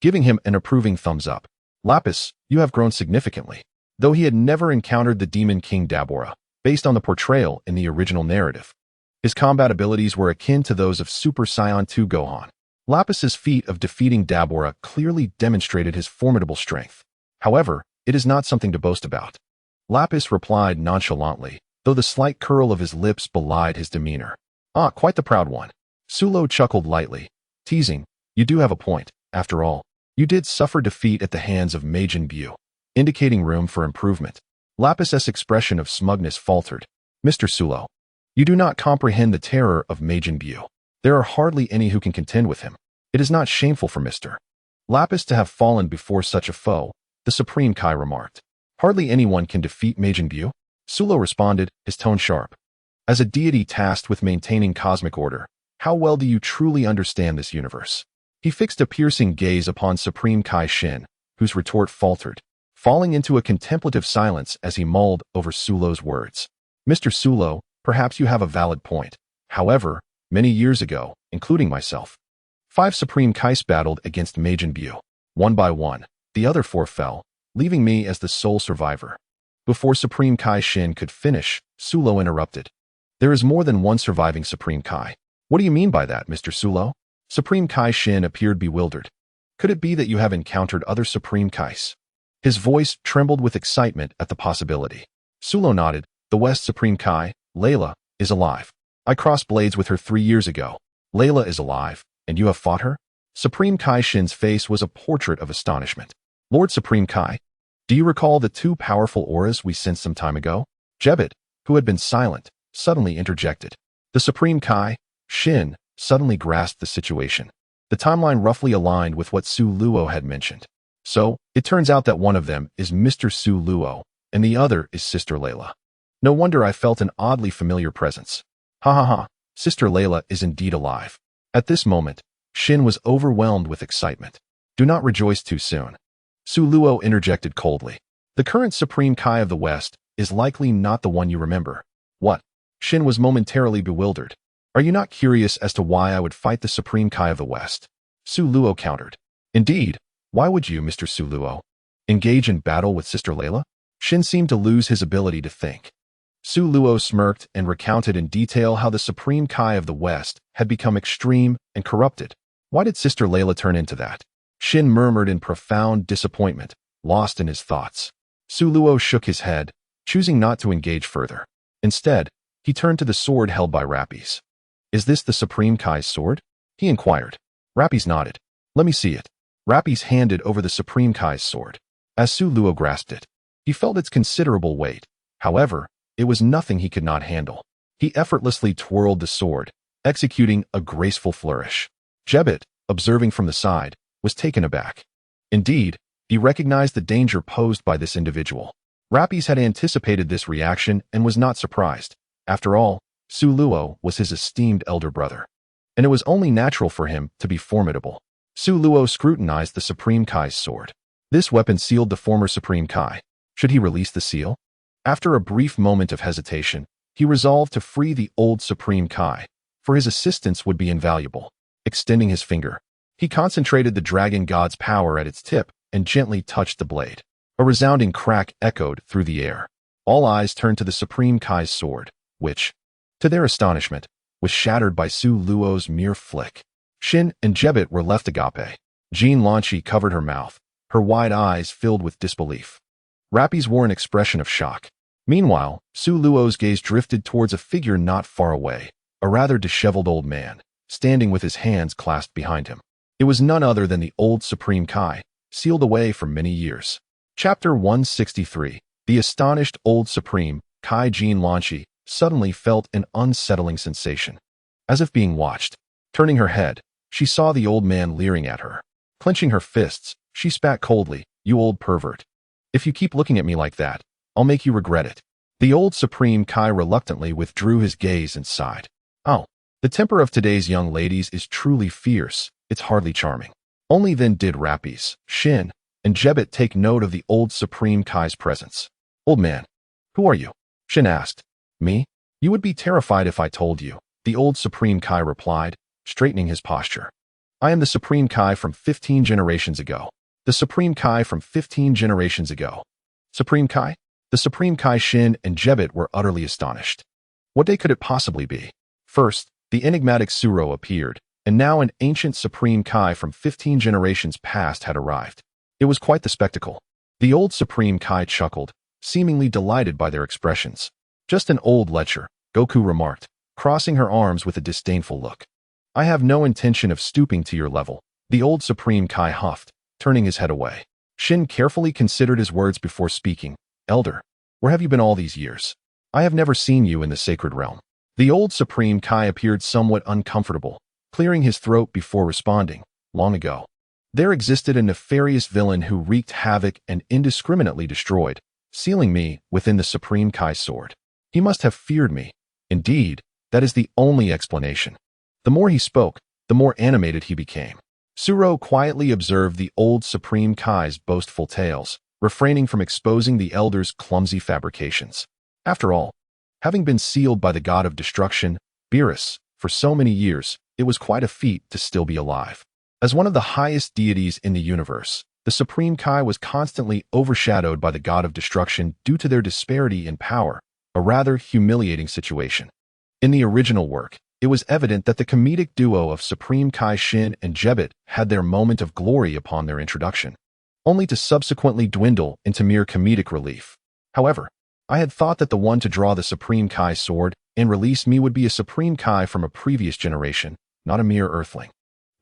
Giving him an approving thumbs up, "Lapis, you have grown significantly." Though he had never encountered the demon king Dabura, based on the portrayal in the original narrative, his combat abilities were akin to those of Super Saiyan 2 Gohan. Lapis's feat of defeating Dabura clearly demonstrated his formidable strength. However, it is not something to boast about. Lapis replied nonchalantly, though the slight curl of his lips belied his demeanor. "Ah, quite the proud one." Sulo chuckled lightly, teasing, "You do have a point, after all. You did suffer defeat at the hands of Majin Buu," indicating room for improvement. Lapis's expression of smugness faltered. "Mr. Sulo, you do not comprehend the terror of Majin Buu. There are hardly any who can contend with him. It is not shameful for Mr. Lapis to have fallen before such a foe," the Supreme Kai remarked. "Hardly anyone can defeat Majin Buu?" Sulo responded, his tone sharp. "As a deity tasked with maintaining cosmic order, how well do you truly understand this universe?" He fixed a piercing gaze upon Supreme Kai Shin, whose retort faltered, falling into a contemplative silence as he mulled over Sulo's words. "Mr. Sulo, perhaps you have a valid point. However, many years ago, including myself, 5 Supreme Kais battled against Majin Buu. One by one, the other 4 fell, leaving me as the sole survivor." Before Supreme Kai Shin could finish, Sulo interrupted. "There is more than one surviving Supreme Kai. What do you mean by that, Mr. Sulo?" Supreme Kai Shin appeared bewildered. "Could it be that you have encountered other Supreme Kais?" His voice trembled with excitement at the possibility. Sulo nodded. "The West Supreme Kai, Layla, is alive. I crossed blades with her 3 years ago. Layla is alive, and you have fought her?" Supreme Kai Shin's face was a portrait of astonishment. "Lord Supreme Kai, do you recall the 2 powerful auras we sensed some time ago?" Jebet, who had been silent, suddenly interjected. The Supreme Kai, Shin, suddenly grasped the situation. The timeline roughly aligned with what Su Luo had mentioned. "So, it turns out that one of them is Mr. Su Luo, and the other is Sister Layla. No wonder I felt an oddly familiar presence. Ha ha ha, Sister Layla is indeed alive." At this moment, Shin was overwhelmed with excitement. "Do not rejoice too soon." Su Luo interjected coldly. "The current Supreme Kai of the West is likely not the one you remember." "What?" Shin was momentarily bewildered. "Are you not curious as to why I would fight the Supreme Kai of the West?" Su Luo countered. "Indeed, why would you, Mr. Su Luo, engage in battle with Sister Layla?" Shin seemed to lose his ability to think. Su Luo smirked and recounted in detail how the Supreme Kai of the West had become extreme and corrupted. "Why did Sister Layla turn into that?" Shin murmured in profound disappointment, lost in his thoughts. Su Luo shook his head, choosing not to engage further. Instead, he turned to the sword held by Rappies. "Is this the Supreme Kai's sword?" he inquired. Rappies nodded. "Let me see it." Rappies handed over the Supreme Kai's sword. As Su Luo grasped it, he felt its considerable weight. However, it was nothing he could not handle. He effortlessly twirled the sword, executing a graceful flourish. Jebet, observing from the side, was taken aback. Indeed, he recognized the danger posed by this individual. Rappies had anticipated this reaction and was not surprised. After all, Su Luo was his esteemed elder brother, and it was only natural for him to be formidable. Su Luo scrutinized the Supreme Kai's sword. This weapon sealed the former Supreme Kai. Should he release the seal? After a brief moment of hesitation, he resolved to free the old Supreme Kai, for his assistance would be invaluable. Extending his finger, he concentrated the dragon god's power at its tip and gently touched the blade. A resounding crack echoed through the air. All eyes turned to the Supreme Kai's sword, which, to their astonishment, was shattered by Su Luo's mere flick. Shin and Jebet were left agape. Jean Lanchi covered her mouth, her wide eyes filled with disbelief. Rappies wore an expression of shock. Meanwhile, Su Luo's gaze drifted towards a figure not far away, a rather disheveled old man, standing with his hands clasped behind him. It was none other than the old Supreme Kai, sealed away for many years. Chapter 163. The astonished old Supreme, Kai Jin Lanshi, suddenly felt an unsettling sensation. As if being watched. Turning her head, she saw the old man leering at her. Clenching her fists, she spat coldly, "You old pervert. If you keep looking at me like that, I'll make you regret it." The old Supreme Kai reluctantly withdrew his gaze and sighed. "Oh, the temper of today's young ladies is truly fierce. It's hardly charming." Only then did Rappies, Shin, and Jebet take note of the old Supreme Kai's presence. "Old man, who are you?" Shin asked. "Me? You would be terrified if I told you," the old Supreme Kai replied, straightening his posture. "I am the Supreme Kai from 15 generations ago. The Supreme Kai from 15 generations ago." Supreme Kai? The Supreme Kai Shin and Jebet were utterly astonished. What day could it possibly be? First, the enigmatic Suro appeared, and now an ancient Supreme Kai from 15 generations past had arrived. It was quite the spectacle. The old Supreme Kai chuckled, seemingly delighted by their expressions. "Just an old lecher," Goku remarked, crossing her arms with a disdainful look. "I have no intention of stooping to your level," the old Supreme Kai huffed, turning his head away. Shin carefully considered his words before speaking. "Elder, where have you been all these years? I have never seen you in the sacred realm." The old Supreme Kai appeared somewhat uncomfortable, clearing his throat before responding. "Long ago, there existed a nefarious villain who wreaked havoc and indiscriminately destroyed, sealing me within the Supreme Kai's sword. He must have feared me. Indeed, that is the only explanation." The more he spoke, the more animated he became. Suro quietly observed the old Supreme Kai's boastful tales, refraining from exposing the elder's clumsy fabrications. After all, having been sealed by the god of destruction, Beerus, for so many years, it was quite a feat to still be alive. As one of the highest deities in the universe, the Supreme Kai was constantly overshadowed by the god of destruction due to their disparity in power, a rather humiliating situation. In the original work, it was evident that the comedic duo of Supreme Kai Shin and Jebet had their moment of glory upon their introduction, only to subsequently dwindle into mere comedic relief. However, I had thought that the one to draw the Supreme Kai sword and release me would be a Supreme Kai from a previous generation, not a mere Earthling.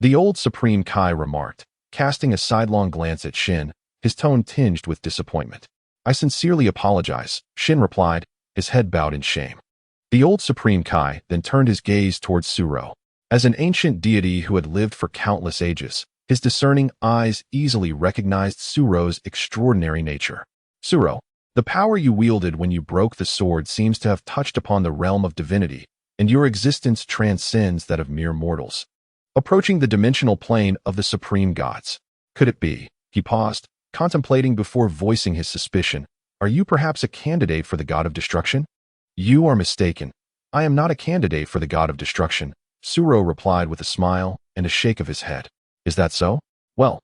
The old Supreme Kai remarked, casting a sidelong glance at Shin, his tone tinged with disappointment. "I sincerely apologize," Shin replied, his head bowed in shame. The old Supreme Kai then turned his gaze towards Suro. As an ancient deity who had lived for countless ages, his discerning eyes easily recognized Suro's extraordinary nature. "Suro, the power you wielded when you broke the sword seems to have touched upon the realm of divinity, and your existence transcends that of mere mortals, approaching the dimensional plane of the supreme gods. Could it be?" He paused, contemplating before voicing his suspicion. "Are you perhaps a candidate for the god of destruction?" "You are mistaken. I am not a candidate for the god of destruction," Suro replied with a smile and a shake of his head. "Is that so? Well,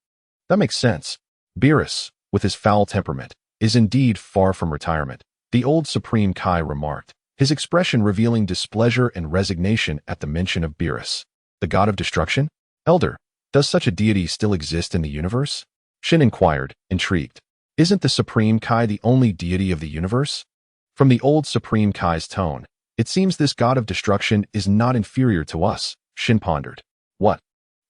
that makes sense. Beerus, with his foul temperament, is indeed far from retirement," the old Supreme Kai remarked, his expression revealing displeasure and resignation at the mention of Beerus. "The god of destruction? Elder, does such a deity still exist in the universe?" Shin inquired, intrigued. "Isn't the Supreme Kai the only deity of the universe?" From the old Supreme Kai's tone, it seems this god of destruction is not inferior to us, Shin pondered. "What?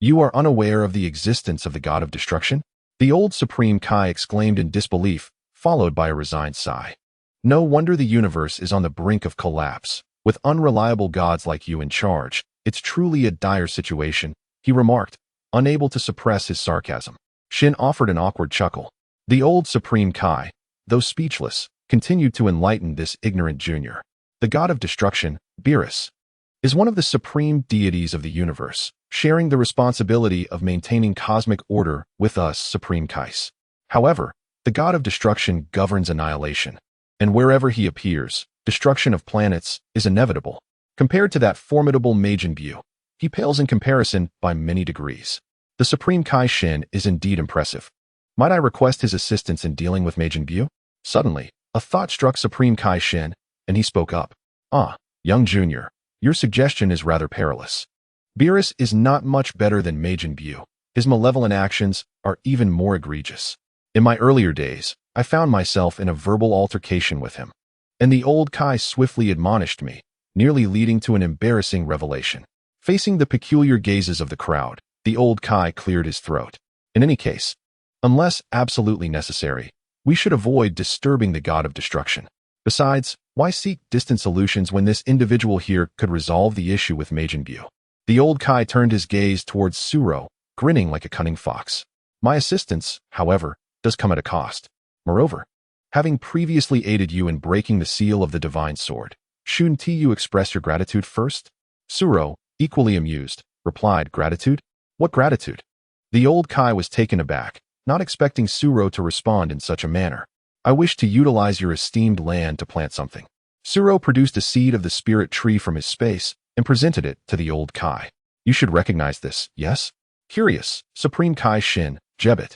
You are unaware of the existence of the god of destruction?" The old Supreme Kai exclaimed in disbelief, followed by a resigned sigh. "No wonder the universe is on the brink of collapse. With unreliable gods like you in charge, it's truly a dire situation," he remarked, unable to suppress his sarcasm. Shin offered an awkward chuckle. The old Supreme Kai, though speechless, continued to enlighten this ignorant junior. "The god of destruction, Beerus, is one of the supreme deities of the universe, sharing the responsibility of maintaining cosmic order with us Supreme Kais. However, the god of destruction governs annihilation, and wherever he appears, destruction of planets is inevitable. Compared to that formidable Majin Buu, he pales in comparison by many degrees. The Supreme Kai Shin is indeed impressive. Might I request his assistance in dealing with Majin Buu?" Suddenly, a thought struck Supreme Kai Shin, and he spoke up. "Ah, young junior, your suggestion is rather perilous. Beerus is not much better than Majin Buu. His malevolent actions are even more egregious. In my earlier days, I found myself in a verbal altercation with him, And the old Kai swiftly admonished me, nearly leading to an embarrassing revelation. Facing the peculiar gazes of the crowd, the old Kai cleared his throat. In any case, unless absolutely necessary, we should avoid disturbing the god of destruction. Besides, why seek distant solutions when this individual here could resolve the issue with Majin Buu? The old Kai turned his gaze towards Suro, grinning like a cunning fox. My assistance, however, does come at a cost. Moreover, having previously aided you in breaking the seal of the divine sword, shouldn't you express your gratitude first? Suro, equally amused, replied, Gratitude? What gratitude? The old Kai was taken aback, not expecting Suro to respond in such a manner. I wish to utilize your esteemed land to plant something. Suro produced a seed of the spirit tree from his space and presented it to the old Kai. You should recognize this, yes? Curious, Supreme Kai Shin, Jebit,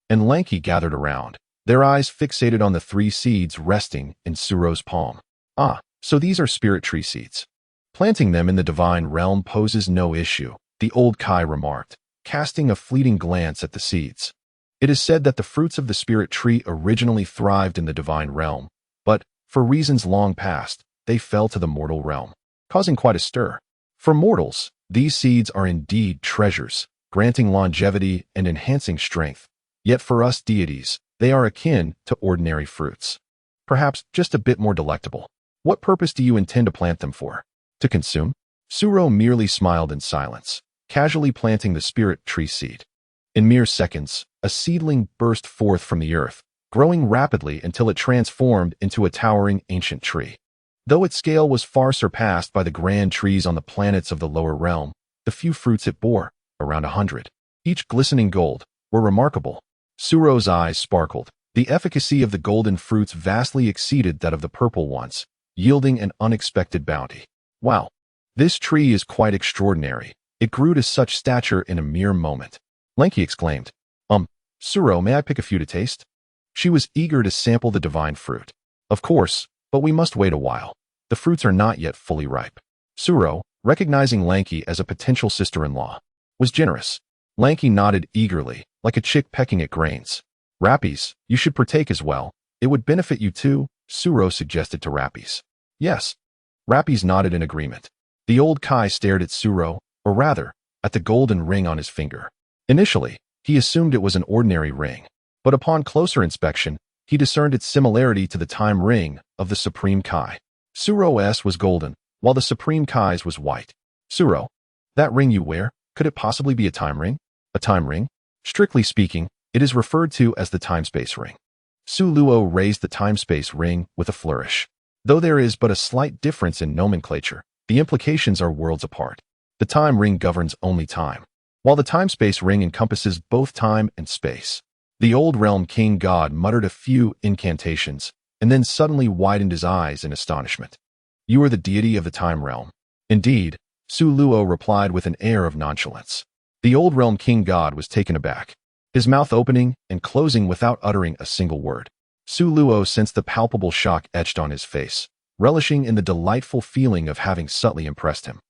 and Lanky gathered around, their eyes fixated on the 3 seeds resting in Suro's palm. Ah, so these are spirit tree seeds. Planting them in the divine realm poses no issue, the old Kai remarked, casting a fleeting glance at the seeds. It is said that the fruits of the spirit tree originally thrived in the divine realm, but, for reasons long past, they fell to the mortal realm, causing quite a stir. For mortals, these seeds are indeed treasures, granting longevity and enhancing strength. Yet for us deities, they are akin to ordinary fruits. Perhaps just a bit more delectable. What purpose do you intend to plant them for? To consume? Suro merely smiled in silence, casually planting the spirit tree seed. In mere seconds, a seedling burst forth from the earth, growing rapidly until it transformed into a towering ancient tree. Though its scale was far surpassed by the grand trees on the planets of the lower realm, the few fruits it bore, around 100, each glistening gold, were remarkable. Suro's eyes sparkled. The efficacy of the golden fruits vastly exceeded that of the purple ones, yielding an unexpected bounty. Wow, this tree is quite extraordinary. It grew to such stature in a mere moment. Lanky exclaimed, Suro, may I pick a few to taste? She was eager to sample the divine fruit. Of course, but we must wait a while. The fruits are not yet fully ripe. Suro, recognizing Lanky as a potential sister-in-law, was generous. Lanky nodded eagerly, like a chick pecking at grains. Rappies, you should partake as well. It would benefit you too, Suro suggested to Rappies. Yes. Rappies nodded in agreement. The old Kai stared at Suro, or rather, at the golden ring on his finger. Initially, he assumed it was an ordinary ring, but upon closer inspection, he discerned its similarity to the time ring of the Supreme Kai. Suro's was golden, while the Supreme Kai's was white. Suro, that ring you wear, could it possibly be a time ring? A time ring? Strictly speaking, it is referred to as the time-space ring. Su Luo raised the time-space ring with a flourish. Though there is but a slight difference in nomenclature, the implications are worlds apart. The time ring governs only time, while the time-space ring encompasses both time and space. The old realm king god muttered a few incantations, and then suddenly widened his eyes in astonishment. You are the deity of the time realm. Indeed, Su Luo replied with an air of nonchalance. The old realm king god was taken aback, his mouth opening and closing without uttering a single word. Su Luo sensed the palpable shock etched on his face, relishing in the delightful feeling of having subtly impressed him.